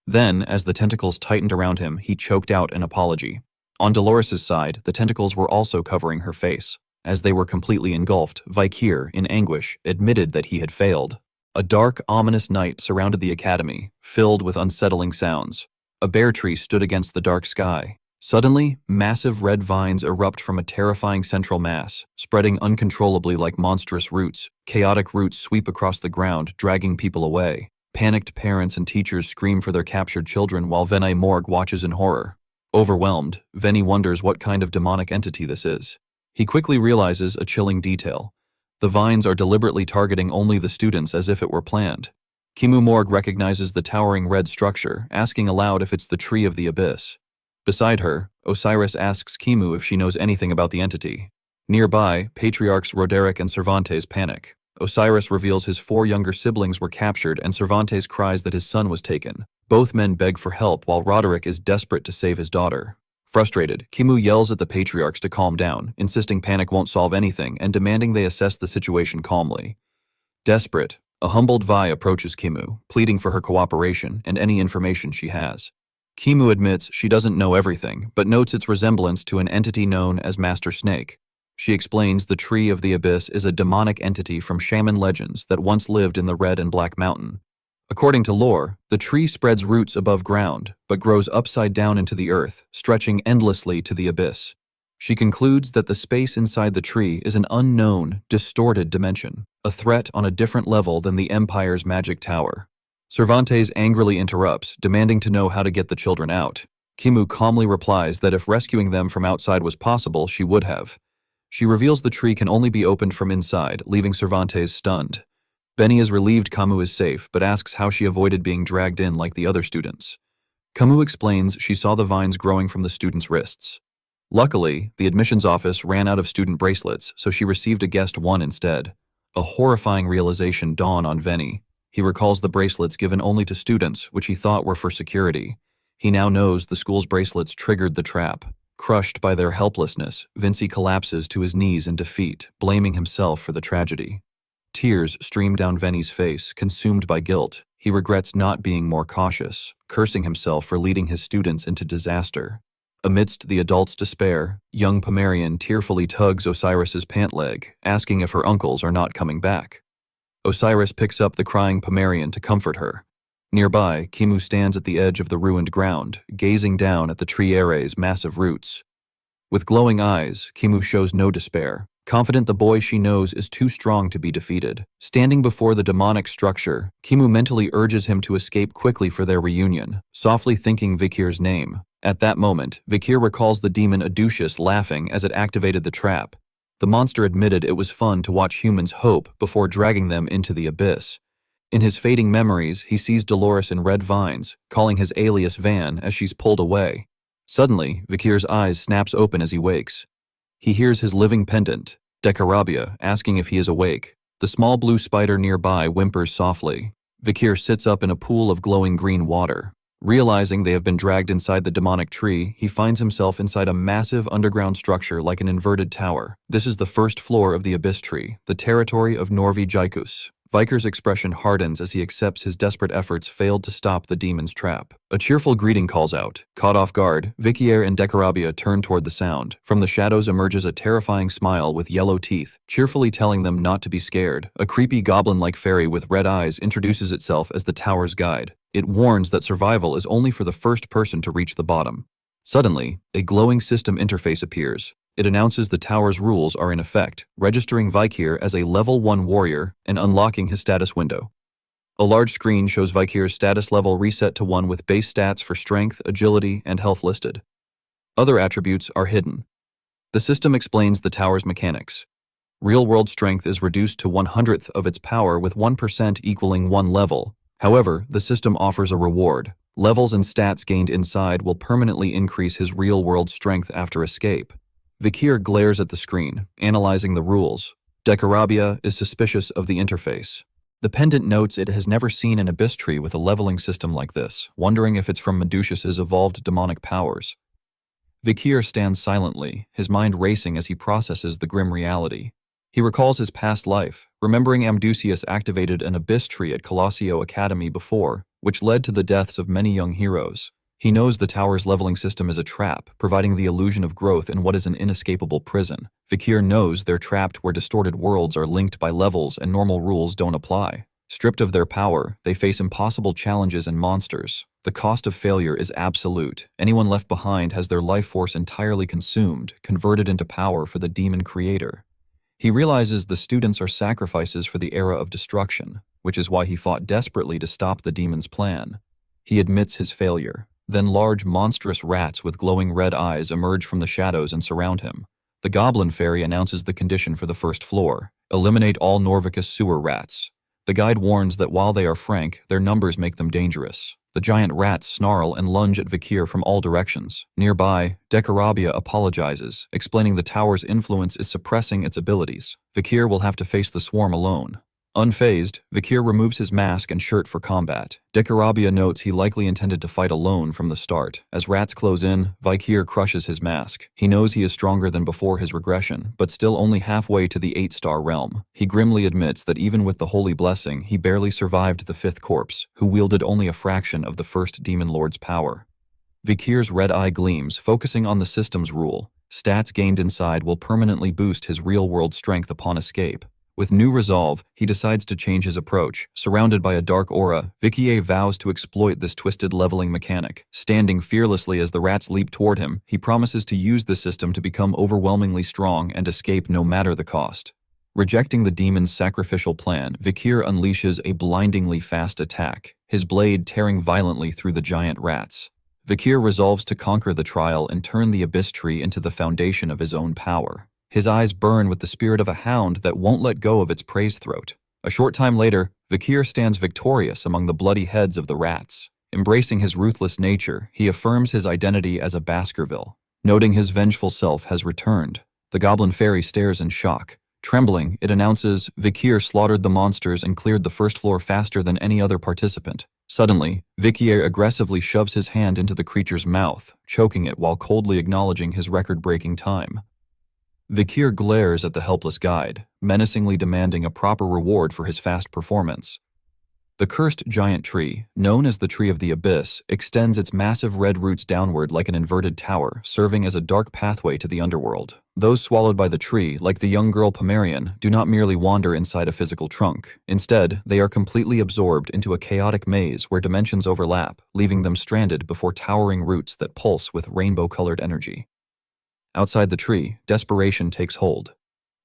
Then, as the tentacles tightened around him, he choked out an apology. On Dolores's side, the tentacles were also covering her face. As they were completely engulfed, Vikir, in anguish, admitted that he had failed. A dark, ominous night surrounded the academy, filled with unsettling sounds. A bear tree stood against the dark sky. Suddenly, massive red vines erupt from a terrifying central mass, spreading uncontrollably like monstrous roots. Chaotic roots sweep across the ground, dragging people away. Panicked parents and teachers scream for their captured children while Venai Morg watches in horror. Overwhelmed, Veni wonders what kind of demonic entity this is. He quickly realizes a chilling detail. The vines are deliberately targeting only the students as if it were planned. Kimu Morg recognizes the towering red structure, asking aloud if it's the Tree of the Abyss. Beside her, Osiris asks Kimu if she knows anything about the entity. Nearby, patriarchs Roderick and Cervantes panic. Osiris reveals his 4 younger siblings were captured and Cervantes cries that his son was taken. Both men beg for help while Roderick is desperate to save his daughter. Frustrated, Kimu yells at the patriarchs to calm down, insisting panic won't solve anything and demanding they assess the situation calmly. Desperate, a humbled Vi approaches Kimu, pleading for her cooperation and any information she has. Kimu admits she doesn't know everything, but notes its resemblance to an entity known as Master Snake. She explains the Tree of the Abyss is a demonic entity from shaman legends that once lived in the Red and Black Mountain. According to lore, the tree spreads roots above ground, but grows upside down into the earth, stretching endlessly to the abyss. She concludes that the space inside the tree is an unknown, distorted dimension, a threat on a different level than the Empire's magic tower. Cervantes angrily interrupts, demanding to know how to get the children out. Kimu calmly replies that if rescuing them from outside was possible, she would have. She reveals the tree can only be opened from inside, leaving Cervantes stunned. Benny is relieved Camus is safe, but asks how she avoided being dragged in like the other students. Camus explains she saw the vines growing from the students' wrists. Luckily, the admissions office ran out of student bracelets, so she received a guest one instead. A horrifying realization dawned on Benny. He recalls the bracelets given only to students, which he thought were for security. He now knows the school's bracelets triggered the trap. Crushed by their helplessness, Vinci collapses to his knees in defeat, blaming himself for the tragedy. Tears stream down Venny's face, consumed by guilt. He regrets not being more cautious, cursing himself for leading his students into disaster. Amidst the adults' despair, young Pomerian tearfully tugs Osiris's pant leg, asking if her uncles are not coming back. Osiris picks up the crying Pomerian to comfort her. Nearby, Kimu stands at the edge of the ruined ground, gazing down at the Triere's massive roots. With glowing eyes, Kimu shows no despair, confident the boy she knows is too strong to be defeated. Standing before the demonic structure, Kimu mentally urges him to escape quickly for their reunion, softly thinking Vikir's name. At that moment, Vikir recalls the demon Aducius laughing as it activated the trap. The monster admitted it was fun to watch humans hope before dragging them into the abyss. In his fading memories, he sees Dolores in red vines, calling his alias Van as she's pulled away. Suddenly, Vikir's eyes snaps open as he wakes. He hears his living pendant, Decarabia, asking if he is awake. The small blue spider nearby whimpers softly. Vikir sits up in a pool of glowing green water. Realizing they have been dragged inside the demonic tree, he finds himself inside a massive underground structure like an inverted tower. This is the first floor of the Abyss Tree, the territory of Norvi Jaikus. Vikir's expression hardens as he accepts his desperate efforts failed to stop the demon's trap. A cheerful greeting calls out. Caught off guard, Vikir and Decarabia turn toward the sound. From the shadows emerges a terrifying smile with yellow teeth, cheerfully telling them not to be scared. A creepy goblin-like fairy with red eyes introduces itself as the tower's guide. It warns that survival is only for the first person to reach the bottom. Suddenly, a glowing system interface appears. It announces the tower's rules are in effect, registering Vikir as a level 1 warrior and unlocking his status window. A large screen shows Vikir's status level reset to 1 with base stats for strength, agility, and health listed. Other attributes are hidden. The system explains the tower's mechanics. Real-world strength is reduced to 1/100th of its power with 1% equaling 1 level. However, the system offers a reward. Levels and stats gained inside will permanently increase his real-world strength after escape. Vikir glares at the screen, analyzing the rules. Decarabia is suspicious of the interface. The pendant notes it has never seen an abyss tree with a leveling system like this, wondering if it's from Medusius's evolved demonic powers. Vikir stands silently, his mind racing as he processes the grim reality. He recalls his past life, remembering Amdusius activated an abyss tree at Colossio Academy before, which led to the deaths of many young heroes. He knows the tower's leveling system is a trap, providing the illusion of growth in what is an inescapable prison. Vikir knows they're trapped where distorted worlds are linked by levels and normal rules don't apply. Stripped of their power, they face impossible challenges and monsters. The cost of failure is absolute. Anyone left behind has their life force entirely consumed, converted into power for the demon creator. He realizes the students are sacrifices for the era of destruction, which is why he fought desperately to stop the demon's plan. He admits his failure. Then large, monstrous rats with glowing red eyes emerge from the shadows and surround him. The goblin fairy announces the condition for the first floor. Eliminate all Norvicus sewer rats. The guide warns that while they are frank, their numbers make them dangerous. The giant rats snarl and lunge at Vikir from all directions. Nearby, Decarabia apologizes, explaining the tower's influence is suppressing its abilities. Vikir will have to face the swarm alone. Unfazed, Vikir removes his mask and shirt for combat. Decarabia notes he likely intended to fight alone from the start. As rats close in, Vikir crushes his mask. He knows he is stronger than before his regression, but still only halfway to the 8-star realm. He grimly admits that even with the holy blessing, he barely survived the 5th corpse, who wielded only a fraction of the first demon lord's power. Vikir's red eye gleams, focusing on the system's rule. Stats gained inside will permanently boost his real-world strength upon escape. With new resolve, he decides to change his approach. Surrounded by a dark aura, Vikir vows to exploit this twisted leveling mechanic. Standing fearlessly as the rats leap toward him, he promises to use the system to become overwhelmingly strong and escape no matter the cost. Rejecting the demon's sacrificial plan, Vikir unleashes a blindingly fast attack, his blade tearing violently through the giant rats. Vikir resolves to conquer the trial and turn the Abyss Tree into the foundation of his own power. His eyes burn with the spirit of a hound that won't let go of its prey's throat. A short time later, Vikir stands victorious among the bloody heads of the rats. Embracing his ruthless nature, he affirms his identity as a Baskerville. Noting his vengeful self has returned, the goblin fairy stares in shock. Trembling, it announces Vikir slaughtered the monsters and cleared the first floor faster than any other participant. Suddenly, Vikir aggressively shoves his hand into the creature's mouth, choking it while coldly acknowledging his record-breaking time. Vikir glares at the helpless guide, menacingly demanding a proper reward for his fast performance. The cursed giant tree, known as the Tree of the Abyss, extends its massive red roots downward like an inverted tower, serving as a dark pathway to the underworld. Those swallowed by the tree, like the young girl Pomerian, do not merely wander inside a physical trunk. Instead, they are completely absorbed into a chaotic maze where dimensions overlap, leaving them stranded before towering roots that pulse with rainbow-colored energy. Outside the tree, desperation takes hold.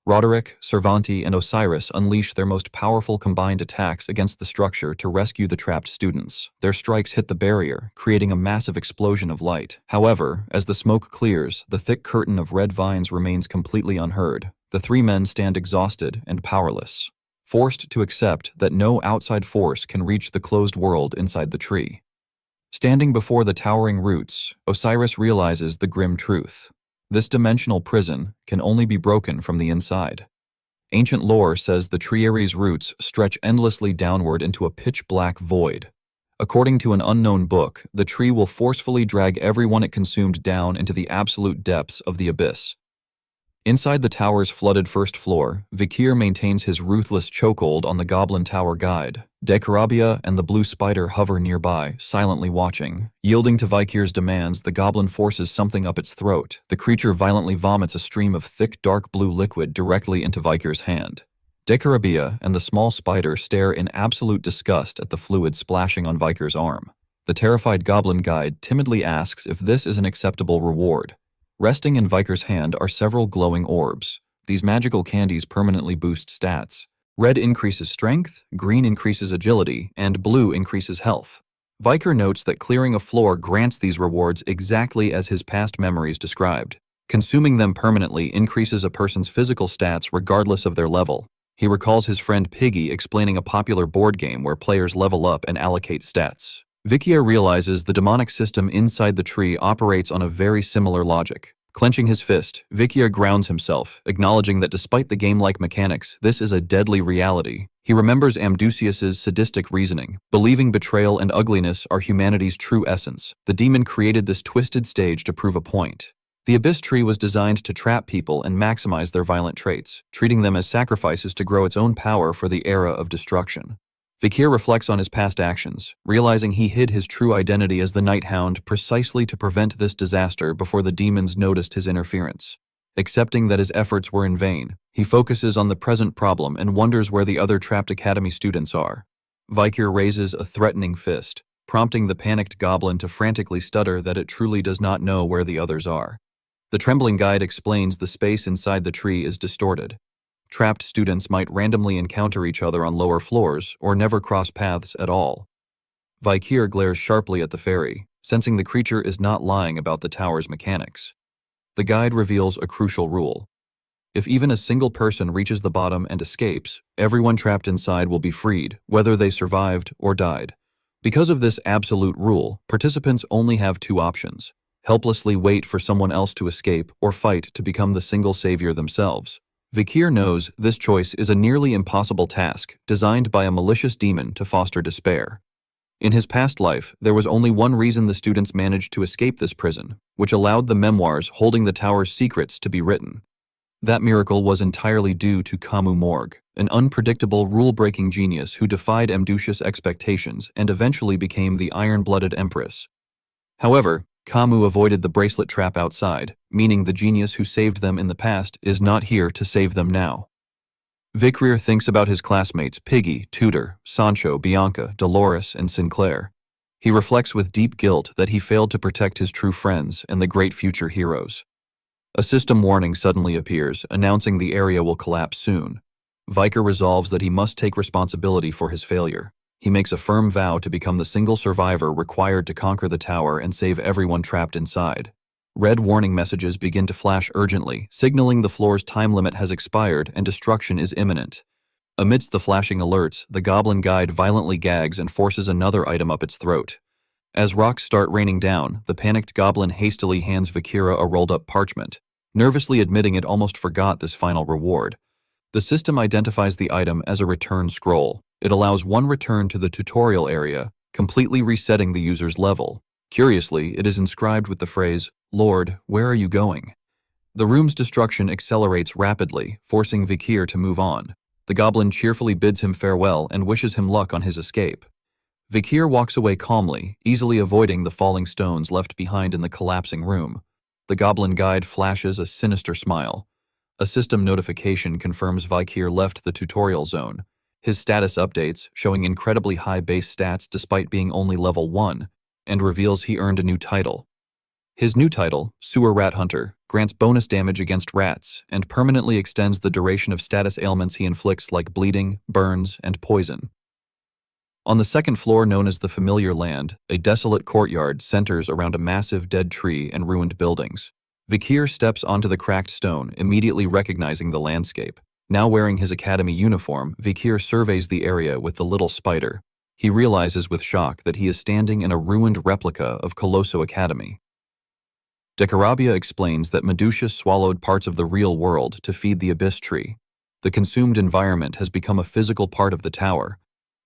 Roderick, Cervanti, and Osiris unleash their most powerful combined attacks against the structure to rescue the trapped students. Their strikes hit the barrier, creating a massive explosion of light. However, as the smoke clears, the thick curtain of red vines remains completely unheard. The three men stand exhausted and powerless, forced to accept that no outside force can reach the closed world inside the tree. Standing before the towering roots, Osiris realizes the grim truth. This dimensional prison can only be broken from the inside. Ancient lore says the Trieri's roots stretch endlessly downward into a pitch-black void. According to an unknown book, the tree will forcefully drag everyone it consumed down into the absolute depths of the abyss. Inside the tower's flooded first floor, Vikir maintains his ruthless chokehold on the Goblin Tower guide. Decarabia and the Blue Spider hover nearby, silently watching. Yielding to Vikir's demands, the goblin forces something up its throat. The creature violently vomits a stream of thick, dark blue liquid directly into Vikir's hand. Decarabia and the small spider stare in absolute disgust at the fluid splashing on Vikir's arm. The terrified goblin guide timidly asks if this is an acceptable reward. Resting in Vikir's hand are several glowing orbs. These magical candies permanently boost stats. Red increases strength, green increases agility, and blue increases health. Vikir notes that clearing a floor grants these rewards exactly as his past memories described. Consuming them permanently increases a person's physical stats regardless of their level. He recalls his friend Piggy explaining a popular board game where players level up and allocate stats. Vikir realizes the demonic system inside the tree operates on a very similar logic. Clenching his fist, Vikir grounds himself, acknowledging that despite the game-like mechanics, this is a deadly reality. He remembers Amdusius's sadistic reasoning, believing betrayal and ugliness are humanity's true essence. The demon created this twisted stage to prove a point. The Abyss Tree was designed to trap people and maximize their violent traits, treating them as sacrifices to grow its own power for the era of destruction. Vikir reflects on his past actions, realizing he hid his true identity as the Night Hound precisely to prevent this disaster before the demons noticed his interference. Accepting that his efforts were in vain, he focuses on the present problem and wonders where the other trapped academy students are. Vikir raises a threatening fist, prompting the panicked goblin to frantically stutter that it truly does not know where the others are. The trembling guide explains the space inside the tree is distorted. Trapped students might randomly encounter each other on lower floors or never cross paths at all. Vikir glares sharply at the fairy, sensing the creature is not lying about the tower's mechanics. The guide reveals a crucial rule. If even a single person reaches the bottom and escapes, everyone trapped inside will be freed, whether they survived or died. Because of this absolute rule, participants only have two options: helplessly wait for someone else to escape or fight to become the single savior themselves. Vikir knows this choice is a nearly impossible task designed by a malicious demon to foster despair. In his past life, there was only one reason the students managed to escape this prison, which allowed the memoirs holding the tower's secrets to be written. That miracle was entirely due to Kamu Morg, an unpredictable rule-breaking genius who defied Amdusius' expectations and eventually became the iron-blooded empress. However, Kamu avoided the bracelet trap outside, meaning the genius who saved them in the past is not here to save them now. Vikrir thinks about his classmates Piggy, Tudor, Sancho, Bianca, Dolores, and Sinclair. He reflects with deep guilt that he failed to protect his true friends and the great future heroes. A system warning suddenly appears, announcing the area will collapse soon. Vikir resolves that he must take responsibility for his failure. He makes a firm vow to become the single survivor required to conquer the tower and save everyone trapped inside. Red warning messages begin to flash urgently, signaling the floor's time limit has expired and destruction is imminent. Amidst the flashing alerts, the goblin guide violently gags and forces another item up its throat. As rocks start raining down, the panicked goblin hastily hands Vikira a rolled-up parchment, nervously admitting it almost forgot this final reward. The system identifies the item as a return scroll. It allows one return to the tutorial area, completely resetting the user's level. Curiously, it is inscribed with the phrase, "Lord, where are you going?" The room's destruction accelerates rapidly, forcing Vikir to move on. The goblin cheerfully bids him farewell and wishes him luck on his escape. Vikir walks away calmly, easily avoiding the falling stones left behind in the collapsing room. The goblin guide flashes a sinister smile. A system notification confirms Vikir left the tutorial zone. His status updates, showing incredibly high base stats despite being only level 1, and reveals he earned a new title. His new title, Sewer Rat Hunter, grants bonus damage against rats and permanently extends the duration of status ailments he inflicts like bleeding, burns, and poison. On the second floor known as the Familiar Land, a desolate courtyard centers around a massive dead tree and ruined buildings. Vikir steps onto the cracked stone, immediately recognizing the landscape. Now wearing his academy uniform, Vikir surveys the area with the little spider. He realizes with shock that he is standing in a ruined replica of Colosso Academy. Decarabia explains that Medusa swallowed parts of the real world to feed the abyss tree. The consumed environment has become a physical part of the tower.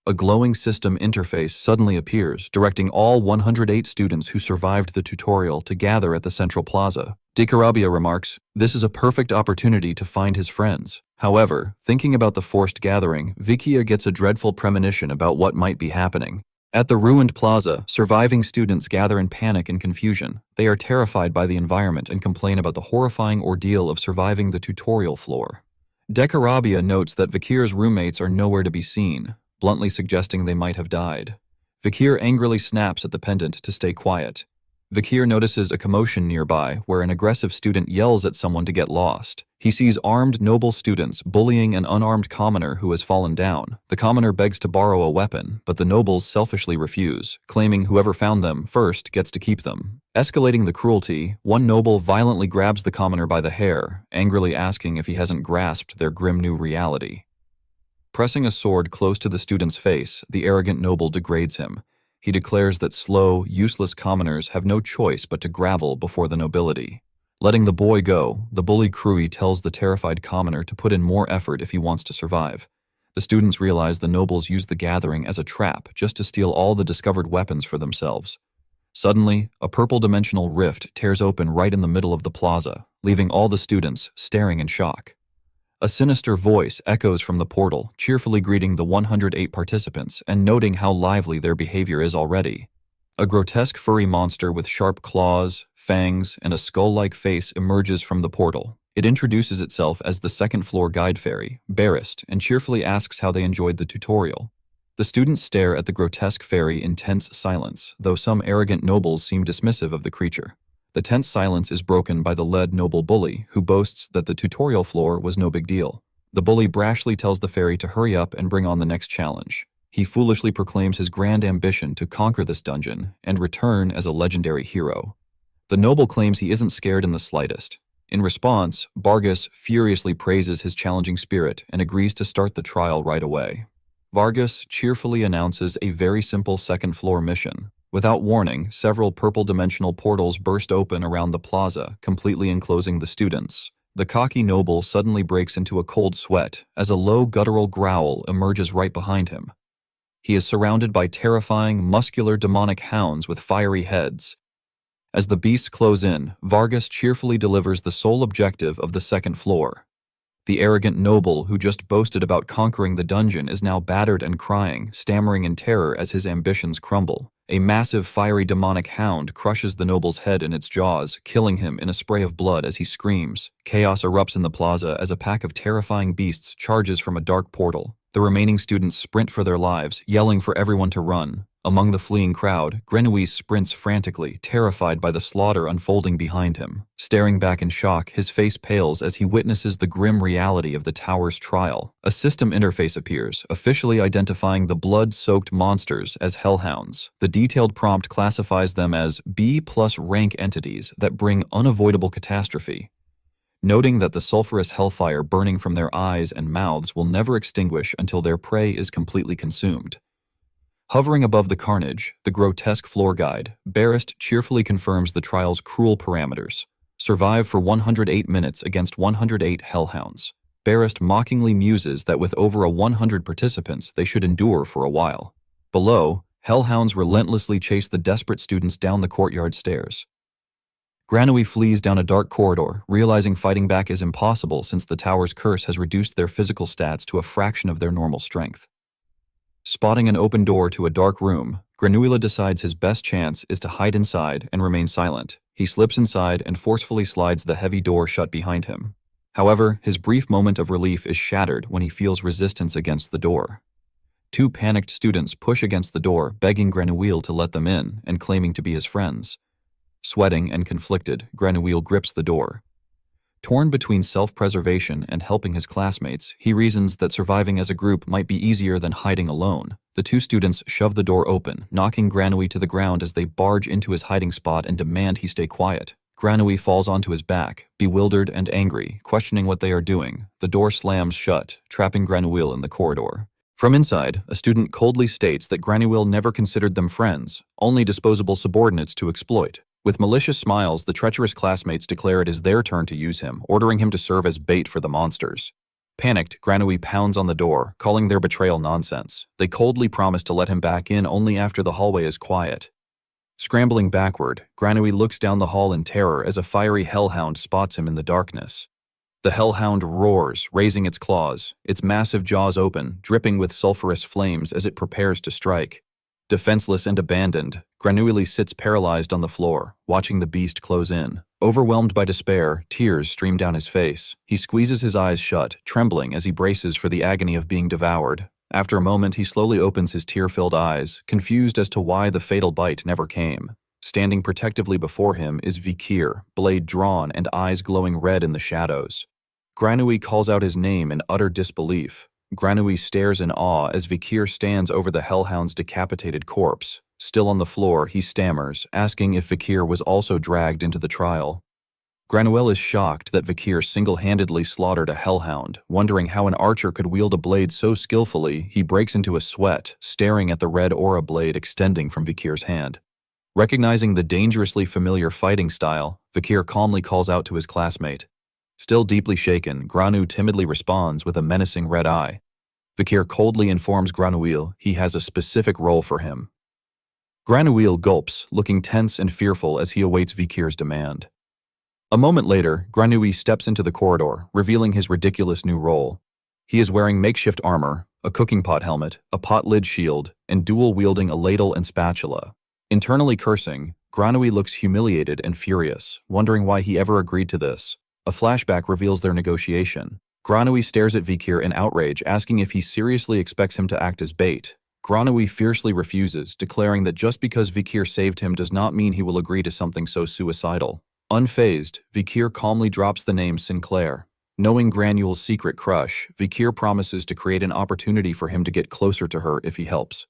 A glowing system interface suddenly appears, directing all 108 students who survived the tutorial to gather at the central plaza. Decarabia remarks, "This is a perfect opportunity to find his friends." However, thinking about the forced gathering, Vikia gets a dreadful premonition about what might be happening. At the ruined plaza, surviving students gather in panic and confusion. They are terrified by the environment and complain about the horrifying ordeal of surviving the tutorial floor. Decarabia notes that Vikir's roommates are nowhere to be seen, bluntly suggesting they might have died. Vikir angrily snaps at the pendant to stay quiet. Vikir notices a commotion nearby where an aggressive student yells at someone to get lost. He sees armed noble students bullying an unarmed commoner who has fallen down. The commoner begs to borrow a weapon, but the nobles selfishly refuse, claiming whoever found them first gets to keep them. Escalating the cruelty, one noble violently grabs the commoner by the hair, angrily asking if he hasn't grasped their grim new reality. Pressing a sword close to the student's face, the arrogant noble degrades him. He declares that slow, useless commoners have no choice but to grovel before the nobility. Letting the boy go, the bully Krui tells the terrified commoner to put in more effort if he wants to survive. The students realize the nobles use the gathering as a trap just to steal all the discovered weapons for themselves. Suddenly, a purple dimensional rift tears open right in the middle of the plaza, leaving all the students staring in shock. A sinister voice echoes from the portal, cheerfully greeting the 108 participants and noting how lively their behavior is already. A grotesque furry monster with sharp claws, fangs, and a skull-like face emerges from the portal. It introduces itself as the second-floor guide fairy, Barrist, and cheerfully asks how they enjoyed the tutorial. The students stare at the grotesque fairy in tense silence, though some arrogant nobles seem dismissive of the creature. The tense silence is broken by the lead noble bully, who boasts that the tutorial floor was no big deal. The bully brashly tells the fairy to hurry up and bring on the next challenge. He foolishly proclaims his grand ambition to conquer this dungeon and return as a legendary hero. The noble claims he isn't scared in the slightest. In response, Vargas furiously praises his challenging spirit and agrees to start the trial right away. Vargas cheerfully announces a very simple second-floor mission. Without warning, several purple dimensional portals burst open around the plaza, completely enclosing the students. The cocky noble suddenly breaks into a cold sweat as a low guttural growl emerges right behind him. He is surrounded by terrifying, muscular demonic hounds with fiery heads. As the beasts close in, Vargas cheerfully delivers the sole objective of the second floor. The arrogant noble who just boasted about conquering the dungeon is now battered and crying, stammering in terror as his ambitions crumble. A massive fiery demonic hound crushes the noble's head in its jaws, killing him in a spray of blood as he screams. Chaos erupts in the plaza as a pack of terrifying beasts charges from a dark portal. The remaining students sprint for their lives, yelling for everyone to run. Among the fleeing crowd, Grenouille sprints frantically, terrified by the slaughter unfolding behind him. Staring back in shock, his face pales as he witnesses the grim reality of the tower's trial. A system interface appears, officially identifying the blood-soaked monsters as hellhounds. The detailed prompt classifies them as B+ rank entities that bring unavoidable catastrophe, noting that the sulfurous hellfire burning from their eyes and mouths will never extinguish until their prey is completely consumed. Hovering above the carnage, the grotesque floor guide, Barrist cheerfully confirms the trial's cruel parameters. Survive for 108 minutes against 108 hellhounds. Barrist mockingly muses that with over 100 participants, they should endure for a while. Below, hellhounds relentlessly chase the desperate students down the courtyard stairs. Grenouille flees down a dark corridor, realizing fighting back is impossible since the tower's curse has reduced their physical stats to a fraction of their normal strength. Spotting an open door to a dark room, Grenouille decides his best chance is to hide inside and remain silent. He slips inside and forcefully slides the heavy door shut behind him. However, his brief moment of relief is shattered when he feels resistance against the door. Two panicked students push against the door, begging Grenouille to let them in and claiming to be his friends. Sweating and conflicted, Grenouille grips the door. Torn between self-preservation and helping his classmates, he reasons that surviving as a group might be easier than hiding alone. The two students shove the door open, knocking Grenouille to the ground as they barge into his hiding spot and demand he stay quiet. Grenouille falls onto his back, bewildered and angry, questioning what they are doing. The door slams shut, trapping Grenouille in the corridor. From inside, a student coldly states that Grenouille never considered them friends, only disposable subordinates to exploit. With malicious smiles, the treacherous classmates declare it is their turn to use him, ordering him to serve as bait for the monsters. Panicked, Grenouille pounds on the door, calling their betrayal nonsense. They coldly promise to let him back in only after the hallway is quiet. Scrambling backward, Grenouille looks down the hall in terror as a fiery hellhound spots him in the darkness. The hellhound roars, raising its claws, its massive jaws open, dripping with sulfurous flames as it prepares to strike. Defenseless and abandoned, Grenouille sits paralyzed on the floor, watching the beast close in. Overwhelmed by despair, tears stream down his face. He squeezes his eyes shut, trembling as he braces for the agony of being devoured. After a moment, he slowly opens his tear-filled eyes, confused as to why the fatal bite never came. Standing protectively before him is Vikir, blade drawn and eyes glowing red in the shadows. Grenouille calls out his name in utter disbelief. Grenouille stares in awe as Vikir stands over the hellhound's decapitated corpse. Still on the floor, he stammers, asking if Vikir was also dragged into the trial. Grenouille is shocked that Vikir single-handedly slaughtered a hellhound. Wondering how an archer could wield a blade so skillfully, he breaks into a sweat, staring at the red aura blade extending from Vikir's hand. Recognizing the dangerously familiar fighting style, Vikir calmly calls out to his classmate. Still deeply shaken, Grenouille timidly responds with a menacing red eye. Vikir coldly informs Grenouille he has a specific role for him. Grenouille gulps, looking tense and fearful as he awaits Vikir's demand. A moment later, Grenouille steps into the corridor, revealing his ridiculous new role. He is wearing makeshift armor, a cooking pot helmet, a pot lid shield, and dual-wielding a ladle and spatula. Internally cursing, Grenouille looks humiliated and furious, wondering why he ever agreed to this. A flashback reveals their negotiation. Grenouille stares at Vikir in outrage, asking if he seriously expects him to act as bait. Grenouille fiercely refuses, declaring that just because Vikir saved him does not mean he will agree to something so suicidal. Unfazed, Vikir calmly drops the name Sinclair. Knowing Grenouille's secret crush, Vikir promises to create an opportunity for him to get closer to her if he helps.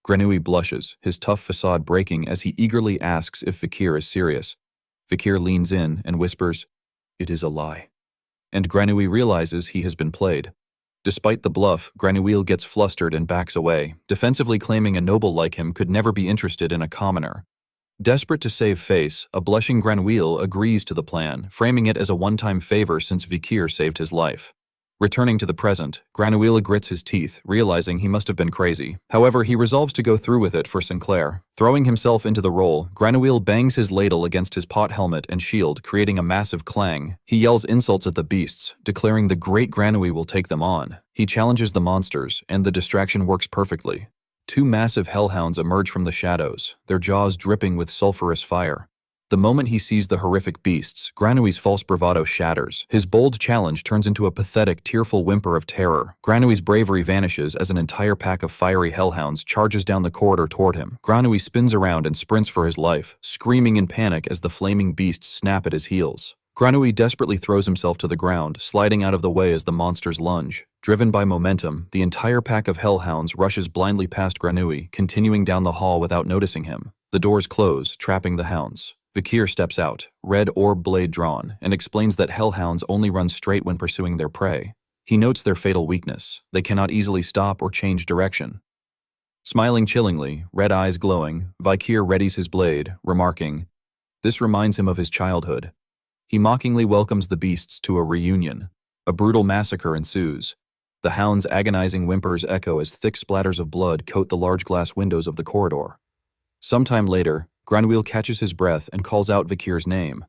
Grenouille blushes, his tough facade breaking as he eagerly asks if Vikir is serious. Vikir leans in and whispers, "It is a lie." And Grenouille realizes he has been played. Despite the bluff, Grenouille gets flustered and backs away, defensively claiming a noble like him could never be interested in a commoner. Desperate to save face, a blushing Grenouille agrees to the plan, framing it as a one-time favor since Vikir saved his life. Returning to the present, Granuela grits his teeth, realizing he must have been crazy. However, he resolves to go through with it for Sinclair. Throwing himself into the role, Granuela bangs his ladle against his pot helmet and shield, creating a massive clang. He yells insults at the beasts, declaring the great Granui will take them on. He challenges the monsters, and the distraction works perfectly. Two massive hellhounds emerge from the shadows, their jaws dripping with sulfurous fire. The moment he sees the horrific beasts, Granui's false bravado shatters. His bold challenge turns into a pathetic, tearful whimper of terror. Granui's bravery vanishes as an entire pack of fiery hellhounds charges down the corridor toward him. Granui spins around and sprints for his life, screaming in panic as the flaming beasts snap at his heels. Granui desperately throws himself to the ground, sliding out of the way as the monsters lunge. Driven by momentum, the entire pack of hellhounds rushes blindly past Granui, continuing down the hall without noticing him. The doors close, trapping the hounds. Vikir steps out, red orb blade drawn, and explains that hellhounds only run straight when pursuing their prey. He notes their fatal weakness. They cannot easily stop or change direction. Smiling chillingly, red eyes glowing, Vikir readies his blade, remarking, "This reminds him of his childhood." He mockingly welcomes the beasts to a reunion. A brutal massacre ensues. The hounds' agonizing whimpers echo as thick splatters of blood coat the large glass windows of the corridor. Sometime later, Granui catches his breath and calls out Vikir's name.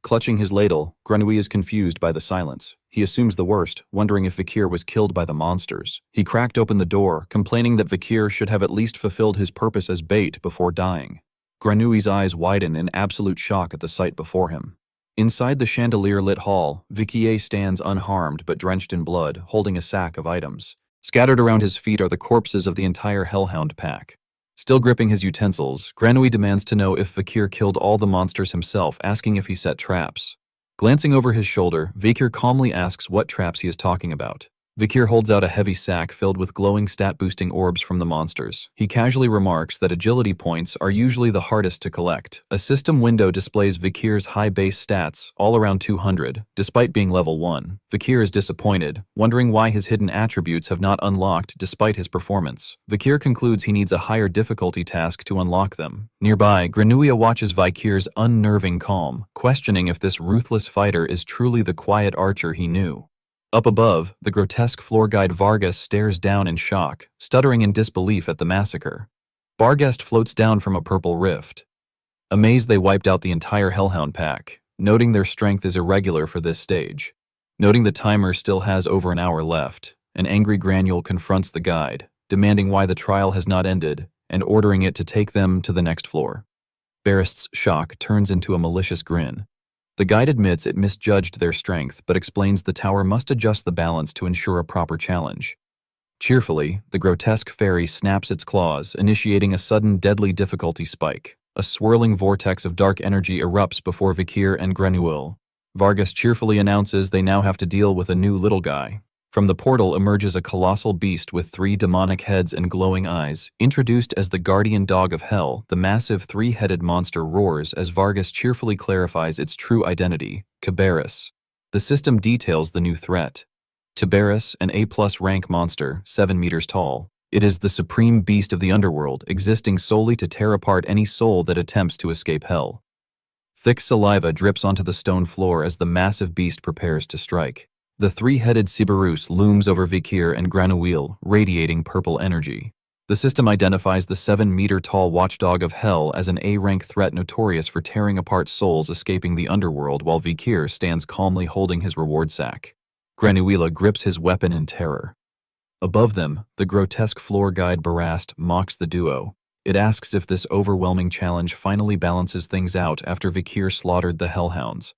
Clutching his ladle, Granui is confused by the silence. He assumes the worst, wondering if Vikir was killed by the monsters. He cracked open the door, complaining that Vikir should have at least fulfilled his purpose as bait before dying. Granui's eyes widen in absolute shock at the sight before him. Inside the chandelier-lit hall, Vikir stands unharmed but drenched in blood, holding a sack of items. Scattered around his feet are the corpses of the entire hellhound pack. Still gripping his utensils, Granui demands to know if Vikir killed all the monsters himself, asking if he set traps. Glancing over his shoulder, Vikir calmly asks what traps he is talking about. Vikir holds out a heavy sack filled with glowing stat-boosting orbs from the monsters. He casually remarks that agility points are usually the hardest to collect. A system window displays Vikir's high base stats, all around 200, despite being level 1. Vikir is disappointed, wondering why his hidden attributes have not unlocked despite his performance. Vikir concludes he needs a higher difficulty task to unlock them. Nearby, Granuia watches Vikir's unnerving calm, questioning if this ruthless fighter is truly the quiet archer he knew. Up above, the grotesque floor guide Vargas stares down in shock, stuttering in disbelief at the massacre. Barghest floats down from a purple rift. Amazed, they wiped out the entire hellhound pack, noting their strength is irregular for this stage. Noting the timer still has over an hour left, an angry Granule confronts the guide, demanding why the trial has not ended and ordering it to take them to the next floor. Barghest's shock turns into a malicious grin. The guide admits it misjudged their strength, but explains the tower must adjust the balance to ensure a proper challenge. Cheerfully, the grotesque fairy snaps its claws, initiating a sudden deadly difficulty spike. A swirling vortex of dark energy erupts before Vikir and Granule. Vargas cheerfully announces they now have to deal with a new little guy. From the portal emerges a colossal beast with 3 demonic heads and glowing eyes. Introduced as the guardian dog of hell, the massive 3-headed monster roars as Vargas cheerfully clarifies its true identity, Cabarrus. The system details the new threat. Cabarrus, an A+ rank monster, 7 meters tall. It is the supreme beast of the underworld, existing solely to tear apart any soul that attempts to escape hell. Thick saliva drips onto the stone floor as the massive beast prepares to strike. The 3-headed Sibarus looms over Vikir and Granule, radiating purple energy. The system identifies the 7-meter-tall watchdog of hell as an A-rank threat notorious for tearing apart souls escaping the underworld, while Vikir stands calmly holding his reward sack. Granule grips his weapon in terror. Above them, the grotesque floor guide Barast mocks the duo. It asks if this overwhelming challenge finally balances things out after Vikir slaughtered the hellhounds.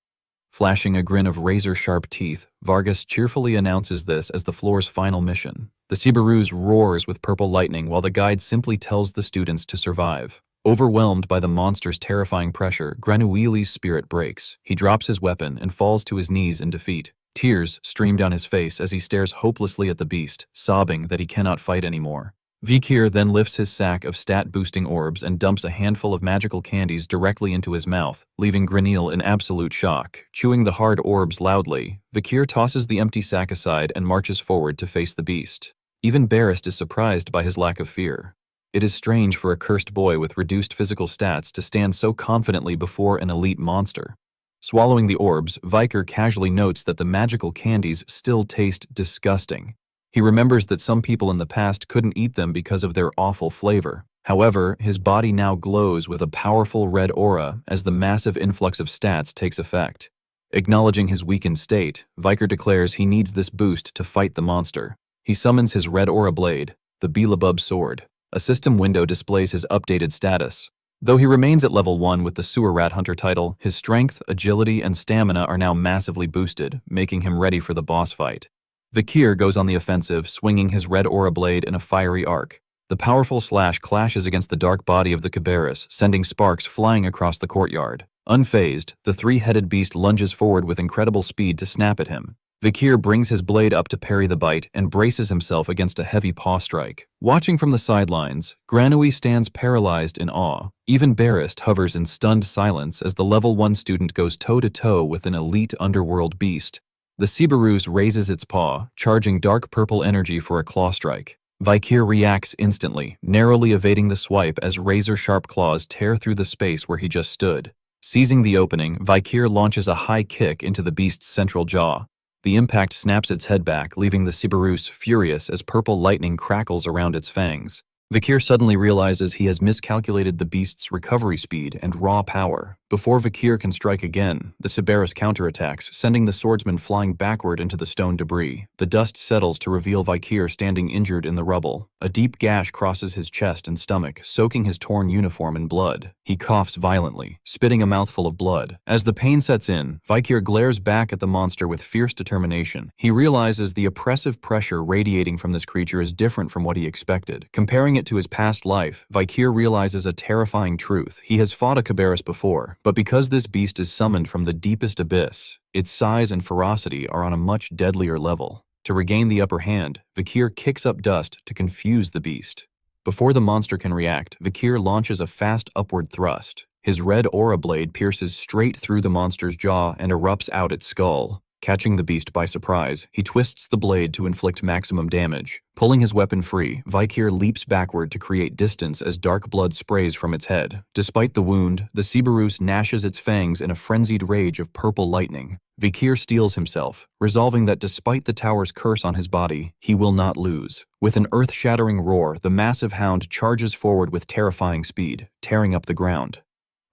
Flashing a grin of razor-sharp teeth, Vargas cheerfully announces this as the floor's final mission. The Sibarus roars with purple lightning while the guide simply tells the students to survive. Overwhelmed by the monster's terrifying pressure, Granuile's spirit breaks. He drops his weapon and falls to his knees in defeat. Tears stream down his face as he stares hopelessly at the beast, sobbing that he cannot fight anymore. Vikir then lifts his sack of stat-boosting orbs and dumps a handful of magical candies directly into his mouth, leaving Granule in absolute shock. Chewing the hard orbs loudly, Vikir tosses the empty sack aside and marches forward to face the beast. Even Barghest is surprised by his lack of fear. It is strange for a cursed boy with reduced physical stats to stand so confidently before an elite monster. Swallowing the orbs, Viker casually notes that the magical candies still taste disgusting. He remembers that some people in the past couldn't eat them because of their awful flavor. However, his body now glows with a powerful red aura as the massive influx of stats takes effect. Acknowledging his weakened state, Viker declares he needs this boost to fight the monster. He summons his red aura blade, the Beelzebub sword. A system window displays his updated status. Though he remains at level 1 with the Sewer Rat Hunter title, his strength, agility, and stamina are now massively boosted, making him ready for the boss fight. Vikir goes on the offensive, swinging his red aura blade in a fiery arc. The powerful slash clashes against the dark body of the Cabarrus, sending sparks flying across the courtyard. Unfazed, the three-headed beast lunges forward with incredible speed to snap at him. Vikir brings his blade up to parry the bite and braces himself against a heavy paw strike. Watching from the sidelines, Granui stands paralyzed in awe. Even Barist hovers in stunned silence as the level 1 student goes toe-to-toe with an elite underworld beast. The Sibarus raises its paw, charging dark purple energy for a claw strike. Vikir reacts instantly, narrowly evading the swipe as razor-sharp claws tear through the space where he just stood. Seizing the opening, Vikir launches a high kick into the beast's central jaw. The impact snaps its head back, leaving the Sibarus furious as purple lightning crackles around its fangs. Vikir suddenly realizes he has miscalculated the beast's recovery speed and raw power. Before Vikir can strike again, the Sibarus counterattacks, sending the swordsman flying backward into the stone debris. The dust settles to reveal Vikir standing injured in the rubble. A deep gash crosses his chest and stomach, soaking his torn uniform in blood. He coughs violently, spitting a mouthful of blood. As the pain sets in, Vikir glares back at the monster with fierce determination. He realizes the oppressive pressure radiating from this creature is different from what he expected. Comparing it to his past life, Vikir realizes a terrifying truth. He has fought a Cabarrus before, but because this beast is summoned from the deepest abyss, its size and ferocity are on a much deadlier level. To regain the upper hand, Vikir kicks up dust to confuse the beast. Before the monster can react, Vikir launches a fast upward thrust. His red aura blade pierces straight through the monster's jaw and erupts out its skull. Catching the beast by surprise, he twists the blade to inflict maximum damage. Pulling his weapon free, Vikir leaps backward to create distance as dark blood sprays from its head. Despite the wound, the Sibarus gnashes its fangs in a frenzied rage of purple lightning. Vikir steels himself, resolving that despite the tower's curse on his body, he will not lose. With an earth-shattering roar, the massive hound charges forward with terrifying speed, tearing up the ground.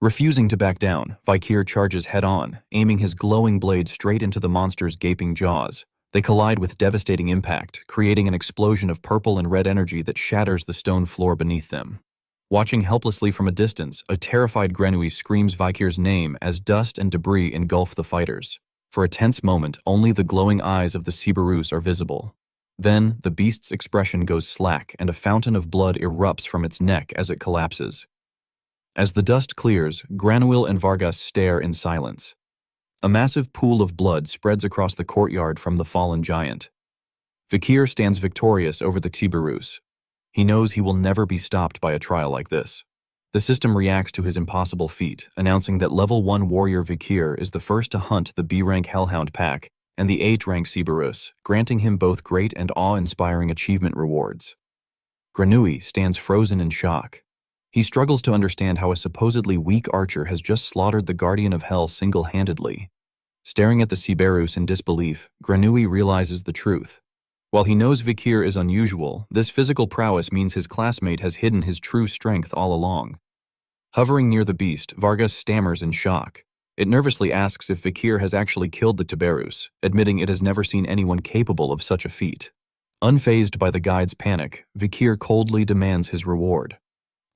Refusing to back down, Vikir charges head-on, aiming his glowing blade straight into the monster's gaping jaws. They collide with devastating impact, creating an explosion of purple and red energy that shatters the stone floor beneath them. Watching helplessly from a distance, a terrified Grenouille screams Vikir's name as dust and debris engulf the fighters. For a tense moment, only the glowing eyes of the Sibarus are visible. Then, the beast's expression goes slack and a fountain of blood erupts from its neck as it collapses. As the dust clears, Granuil and Vargas stare in silence. A massive pool of blood spreads across the courtyard from the fallen giant. Vikir stands victorious over the Sibarus. He knows he will never be stopped by a trial like this. The system reacts to his impossible feat, announcing that level 1 warrior Vikir is the first to hunt the B-rank Hellhound pack and the 8-rank Sibarus, granting him both great and awe-inspiring achievement rewards. Granui stands frozen in shock. He struggles to understand how a supposedly weak archer has just slaughtered the Guardian of Hell single-handedly. Staring at the Sibarus in disbelief, Granui realizes the truth. While he knows Vikir is unusual, this physical prowess means his classmate has hidden his true strength all along. Hovering near the beast, Vargas stammers in shock. It nervously asks if Vikir has actually killed the Tiberus, admitting it has never seen anyone capable of such a feat. Unfazed by the guide's panic, Vikir coldly demands his reward.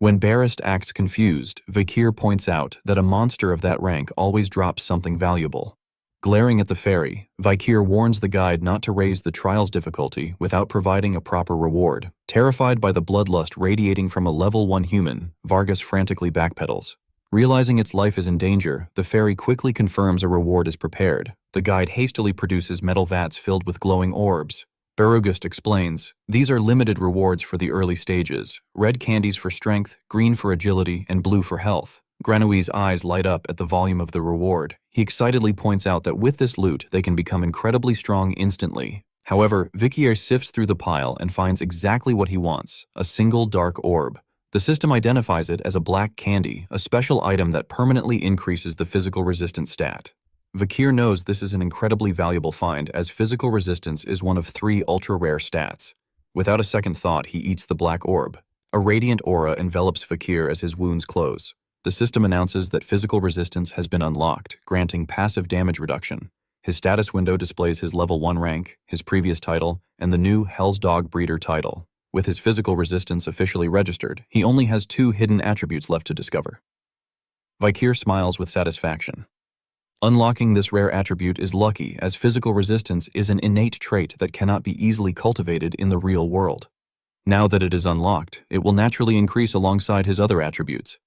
When Barist acts confused, Vikir points out that a monster of that rank always drops something valuable. Glaring at the fairy, Vikir warns the guide not to raise the trial's difficulty without providing a proper reward. Terrified by the bloodlust radiating from a level 1 human, Vargas frantically backpedals. Realizing its life is in danger, the fairy quickly confirms a reward is prepared. The guide hastily produces metal vats filled with glowing orbs. Berugust explains, these are limited rewards for the early stages. Red candies for strength, green for agility, and blue for health. Granui's eyes light up at the volume of the reward. He excitedly points out that with this loot, they can become incredibly strong instantly. However, Vikir sifts through the pile and finds exactly what he wants, a single dark orb. The system identifies it as a black candy, a special item that permanently increases the physical resistance stat. Vakir knows this is an incredibly valuable find, as physical resistance is one of 3 ultra-rare stats. Without a second thought, he eats the black orb. A radiant aura envelops Vakir as his wounds close. The system announces that physical resistance has been unlocked, granting passive damage reduction. His status window displays his level 1 rank, his previous title, and the new Hell's Dog Breeder title. With his physical resistance officially registered, he only has 2 hidden attributes left to discover. Vakir smiles with satisfaction. Unlocking this rare attribute is lucky, as physical resistance is an innate trait that cannot be easily cultivated in the real world. Now that it is unlocked, it will naturally increase alongside his other attributes.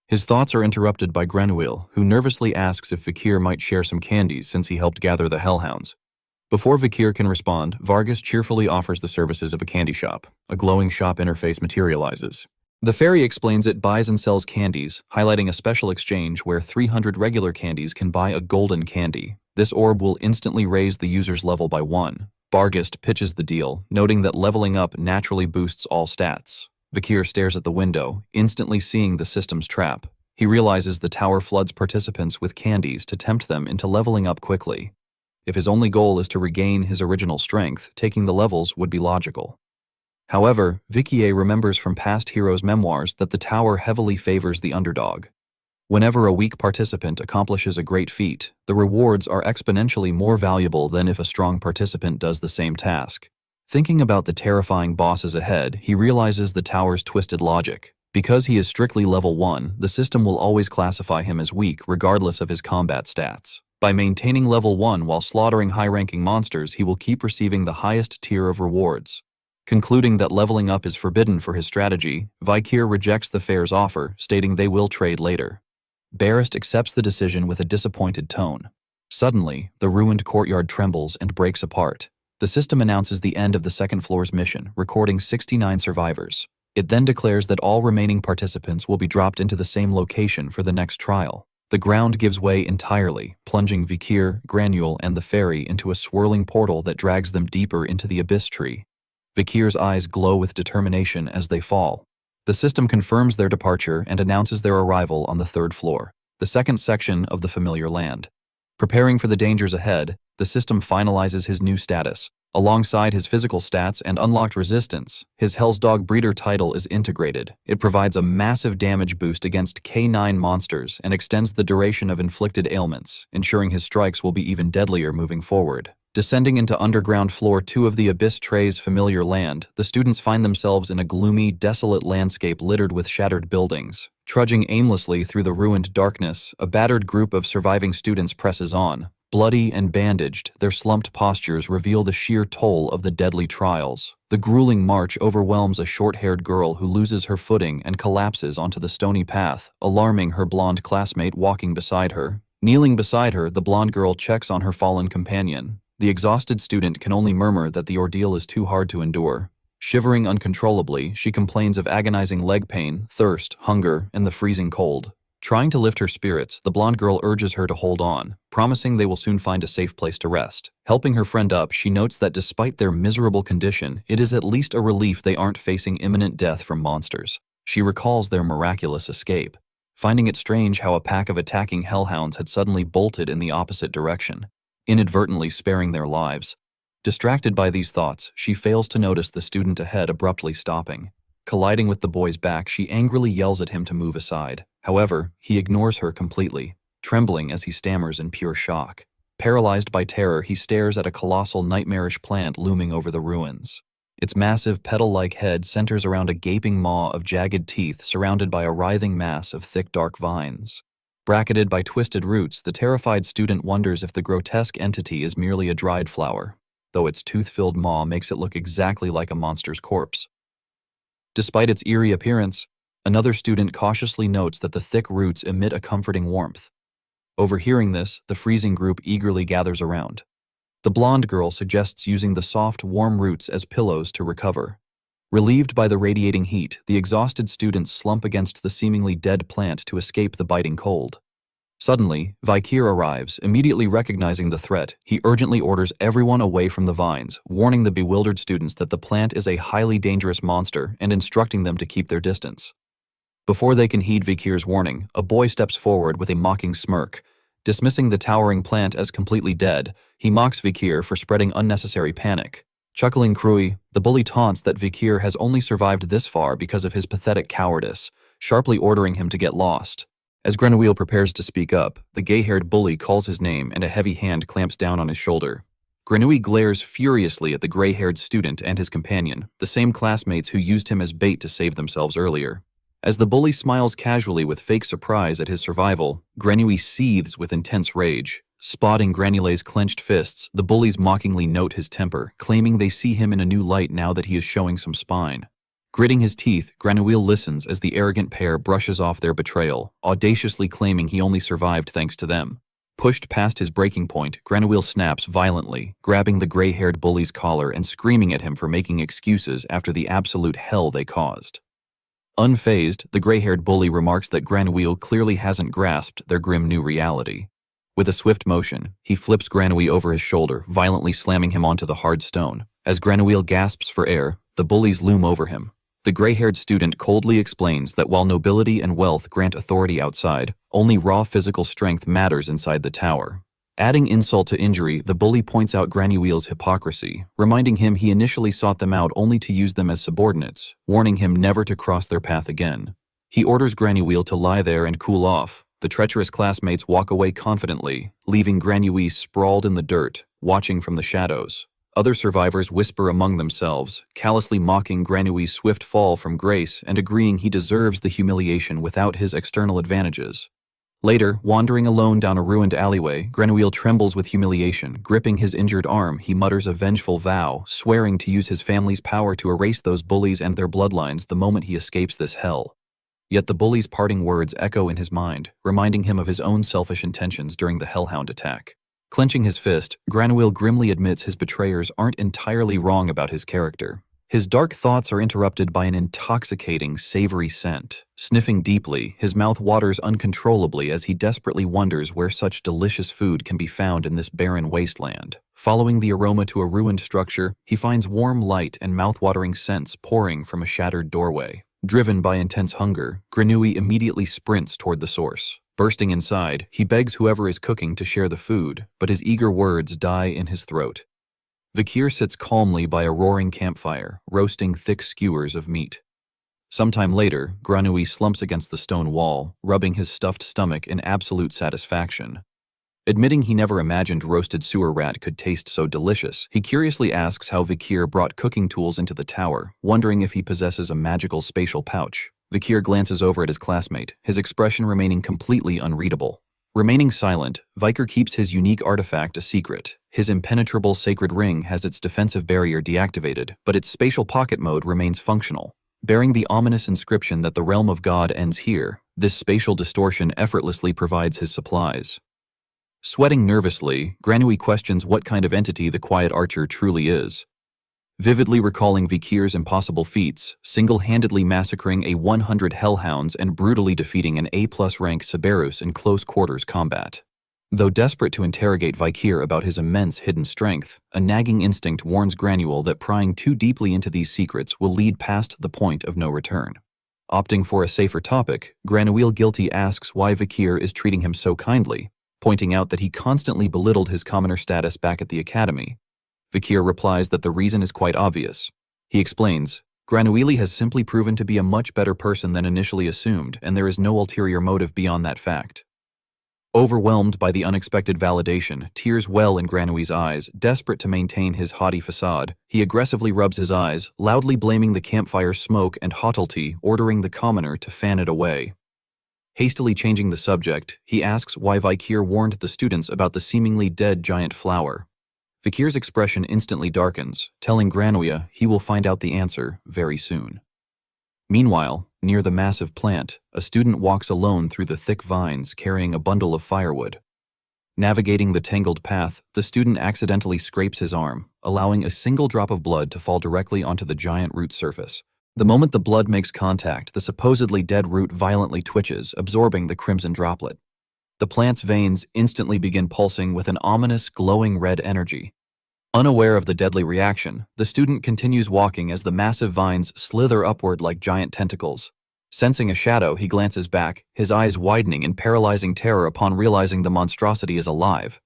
His thoughts are interrupted by Granuil, who nervously asks if Vakir might share some candies since he helped gather the Hellhounds. Before Vakir can respond, Vargas cheerfully offers the services of a candy shop. A glowing shop interface materializes. The fairy explains it buys and sells candies, highlighting a special exchange where 300 regular candies can buy a golden candy. This orb will instantly raise the user's level by 1. Bargist pitches the deal, noting that leveling up naturally boosts all stats. Vakir stares at the window, instantly seeing the system's trap. He realizes the tower floods participants with candies to tempt them into leveling up quickly. If his only goal is to regain his original strength, taking the levels would be logical. However, Vikier remembers from past heroes' memoirs that the tower heavily favors the underdog. Whenever a weak participant accomplishes a great feat, the rewards are exponentially more valuable than if a strong participant does the same task. Thinking about the terrifying bosses ahead, he realizes the tower's twisted logic. Because he is strictly level 1, the system will always classify him as weak regardless of his combat stats. By maintaining level 1 while slaughtering high-ranking monsters, he will keep receiving the highest tier of rewards. Concluding that leveling up is forbidden for his strategy, Vakir rejects the fair's offer, stating they will trade later. Barist accepts the decision with a disappointed tone. Suddenly, the ruined courtyard trembles and breaks apart. The system announces the end of the second floor's mission, recording 69 survivors. It then declares that all remaining participants will be dropped into the same location for the next trial. The ground gives way entirely, plunging Vakir, Granule, and the fairy into a swirling portal that drags them deeper into the abyss tree. Vakir's eyes glow with determination as they fall. The system confirms their departure and announces their arrival on the 3rd floor, the second section of the familiar land. Preparing for the dangers ahead, the system finalizes his new status. Alongside his physical stats and unlocked resistance, his Hell's Dog Breeder title is integrated. It provides a massive damage boost against K9 monsters and extends the duration of inflicted ailments, ensuring his strikes will be even deadlier moving forward. Descending into underground floor 2 of the Abyss Trey's familiar land, the students find themselves in a gloomy, desolate landscape littered with shattered buildings. Trudging aimlessly through the ruined darkness, a battered group of surviving students presses on. Bloody and bandaged, their slumped postures reveal the sheer toll of the deadly trials. The grueling march overwhelms a short-haired girl who loses her footing and collapses onto the stony path, alarming her blonde classmate walking beside her. Kneeling beside her, the blonde girl checks on her fallen companion. The exhausted student can only murmur that the ordeal is too hard to endure. Shivering uncontrollably, she complains of agonizing leg pain, thirst, hunger, and the freezing cold. Trying to lift her spirits, the blonde girl urges her to hold on, promising they will soon find a safe place to rest. Helping her friend up, she notes that despite their miserable condition, it is at least a relief they aren't facing imminent death from monsters. She recalls their miraculous escape, finding it strange how a pack of attacking hellhounds had suddenly bolted in the opposite direction, inadvertently sparing their lives. Distracted by these thoughts, she fails to notice the student ahead abruptly stopping. Colliding with the boy's back, she angrily yells at him to move aside. However, he ignores her completely, trembling as he stammers in pure shock. Paralyzed by terror, he stares at a colossal nightmarish plant looming over the ruins. Its massive petal-like head centers around a gaping maw of jagged teeth surrounded by a writhing mass of thick dark vines. Bracketed by twisted roots, the terrified student wonders if the grotesque entity is merely a dried flower, though its tooth-filled maw makes it look exactly like a monster's corpse. Despite its eerie appearance, another student cautiously notes that the thick roots emit a comforting warmth. Overhearing this, the freezing group eagerly gathers around. The blonde girl suggests using the soft, warm roots as pillows to recover. Relieved by the radiating heat, the exhausted students slump against the seemingly dead plant to escape the biting cold. Suddenly, Vakir arrives, immediately recognizing the threat. He urgently orders everyone away from the vines, warning the bewildered students that the plant is a highly dangerous monster and instructing them to keep their distance. Before they can heed Vikir's warning, a boy steps forward with a mocking smirk. Dismissing the towering plant as completely dead, he mocks Vikir for spreading unnecessary panic. Chuckling cruelly, the bully taunts that Vikir has only survived this far because of his pathetic cowardice, sharply ordering him to get lost. As Grenouille prepares to speak up, the gay-haired bully calls his name and a heavy hand clamps down on his shoulder. Grenouille glares furiously at the gray-haired student and his companion, the same classmates who used him as bait to save themselves earlier. As the bully smiles casually with fake surprise at his survival, Grenouille seethes with intense rage. Spotting Grenouille's clenched fists, the bullies mockingly note his temper, claiming they see him in a new light now that he is showing some spine. Gritting his teeth, Grenouille listens as the arrogant pair brushes off their betrayal, audaciously claiming he only survived thanks to them. Pushed past his breaking point, Grenouille snaps violently, grabbing the gray-haired bully's collar and screaming at him for making excuses after the absolute hell they caused. Unfazed, the gray-haired bully remarks that Grenouille clearly hasn't grasped their grim new reality. With a swift motion, he flips Grenouille over his shoulder, violently slamming him onto the hard stone. As Grenouille gasps for air, the bullies loom over him. The gray-haired student coldly explains that while nobility and wealth grant authority outside, only raw physical strength matters inside the tower. Adding insult to injury, the bully points out Grenouille's hypocrisy, reminding him he initially sought them out only to use them as subordinates, warning him never to cross their path again. He orders Grenouille to lie there and cool off. The treacherous classmates walk away confidently, leaving Grenouille sprawled in the dirt, watching from the shadows. Other survivors whisper among themselves, callously mocking Grenouille's swift fall from grace and agreeing he deserves the humiliation without his external advantages. Later, wandering alone down a ruined alleyway, Grenouille trembles with humiliation. Gripping his injured arm, he mutters a vengeful vow, swearing to use his family's power to erase those bullies and their bloodlines the moment he escapes this hell. Yet the bully's parting words echo in his mind, reminding him of his own selfish intentions during the Hellhound attack. Clenching his fist, Grenouille grimly admits his betrayers aren't entirely wrong about his character. His dark thoughts are interrupted by an intoxicating, savory scent. Sniffing deeply, his mouth waters uncontrollably as he desperately wonders where such delicious food can be found in this barren wasteland. Following the aroma to a ruined structure, he finds warm light and mouth-watering scents pouring from a shattered doorway. Driven by intense hunger, Grenouille immediately sprints toward the source. Bursting inside, he begs whoever is cooking to share the food, but his eager words die in his throat. Vikir sits calmly by a roaring campfire, roasting thick skewers of meat. Sometime later, Grenouille slumps against the stone wall, rubbing his stuffed stomach in absolute satisfaction. Admitting he never imagined roasted sewer rat could taste so delicious, he curiously asks how Vikir brought cooking tools into the tower, wondering if he possesses a magical spatial pouch. Vikir glances over at his classmate, his expression remaining completely unreadable. Remaining silent, Vikir keeps his unique artifact a secret. His impenetrable sacred ring has its defensive barrier deactivated, but its spatial pocket mode remains functional. Bearing the ominous inscription that the realm of God ends here, this spatial distortion effortlessly provides his supplies. Sweating nervously, Grenouille questions what kind of entity the Quiet Archer truly is. Vividly recalling Vikir's impossible feats, single-handedly massacring a 100 hellhounds and brutally defeating an A+ rank Cerberus in close-quarters combat. Though desperate to interrogate Vikir about his immense hidden strength, a nagging instinct warns Grenouille that prying too deeply into these secrets will lead past the point of no return. Opting for a safer topic, Grenouille guilty asks why Vikir is treating him so kindly, pointing out that he constantly belittled his commoner status back at the academy. Vikir replies that the reason is quite obvious. He explains, Grenouille has simply proven to be a much better person than initially assumed, and there is no ulterior motive beyond that fact. Overwhelmed by the unexpected validation, tears well in Grenouille's eyes. Desperate to maintain his haughty facade, he aggressively rubs his eyes, loudly blaming the campfire's smoke and haughty, ordering the commoner to fan it away. Hastily changing the subject, he asks why Vikir warned the students about the seemingly dead giant flower. Vikir's expression instantly darkens, telling Grenouille he will find out the answer very soon. Meanwhile, near the massive plant, a student walks alone through the thick vines carrying a bundle of firewood. Navigating the tangled path, the student accidentally scrapes his arm, allowing a single drop of blood to fall directly onto the giant root surface. The moment the blood makes contact, the supposedly dead root violently twitches, absorbing the crimson droplet. The plant's veins instantly begin pulsing with an ominous, glowing red energy. Unaware of the deadly reaction, the student continues walking as the massive vines slither upward like giant tentacles. Sensing a shadow, he glances back, his eyes widening in paralyzing terror upon realizing the monstrosity is alive.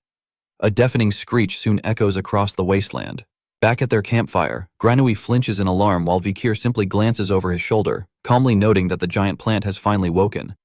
A deafening screech soon echoes across the wasteland. Back at their campfire, Granui flinches in alarm while Vikir simply glances over his shoulder, calmly noting that the giant plant has finally woken.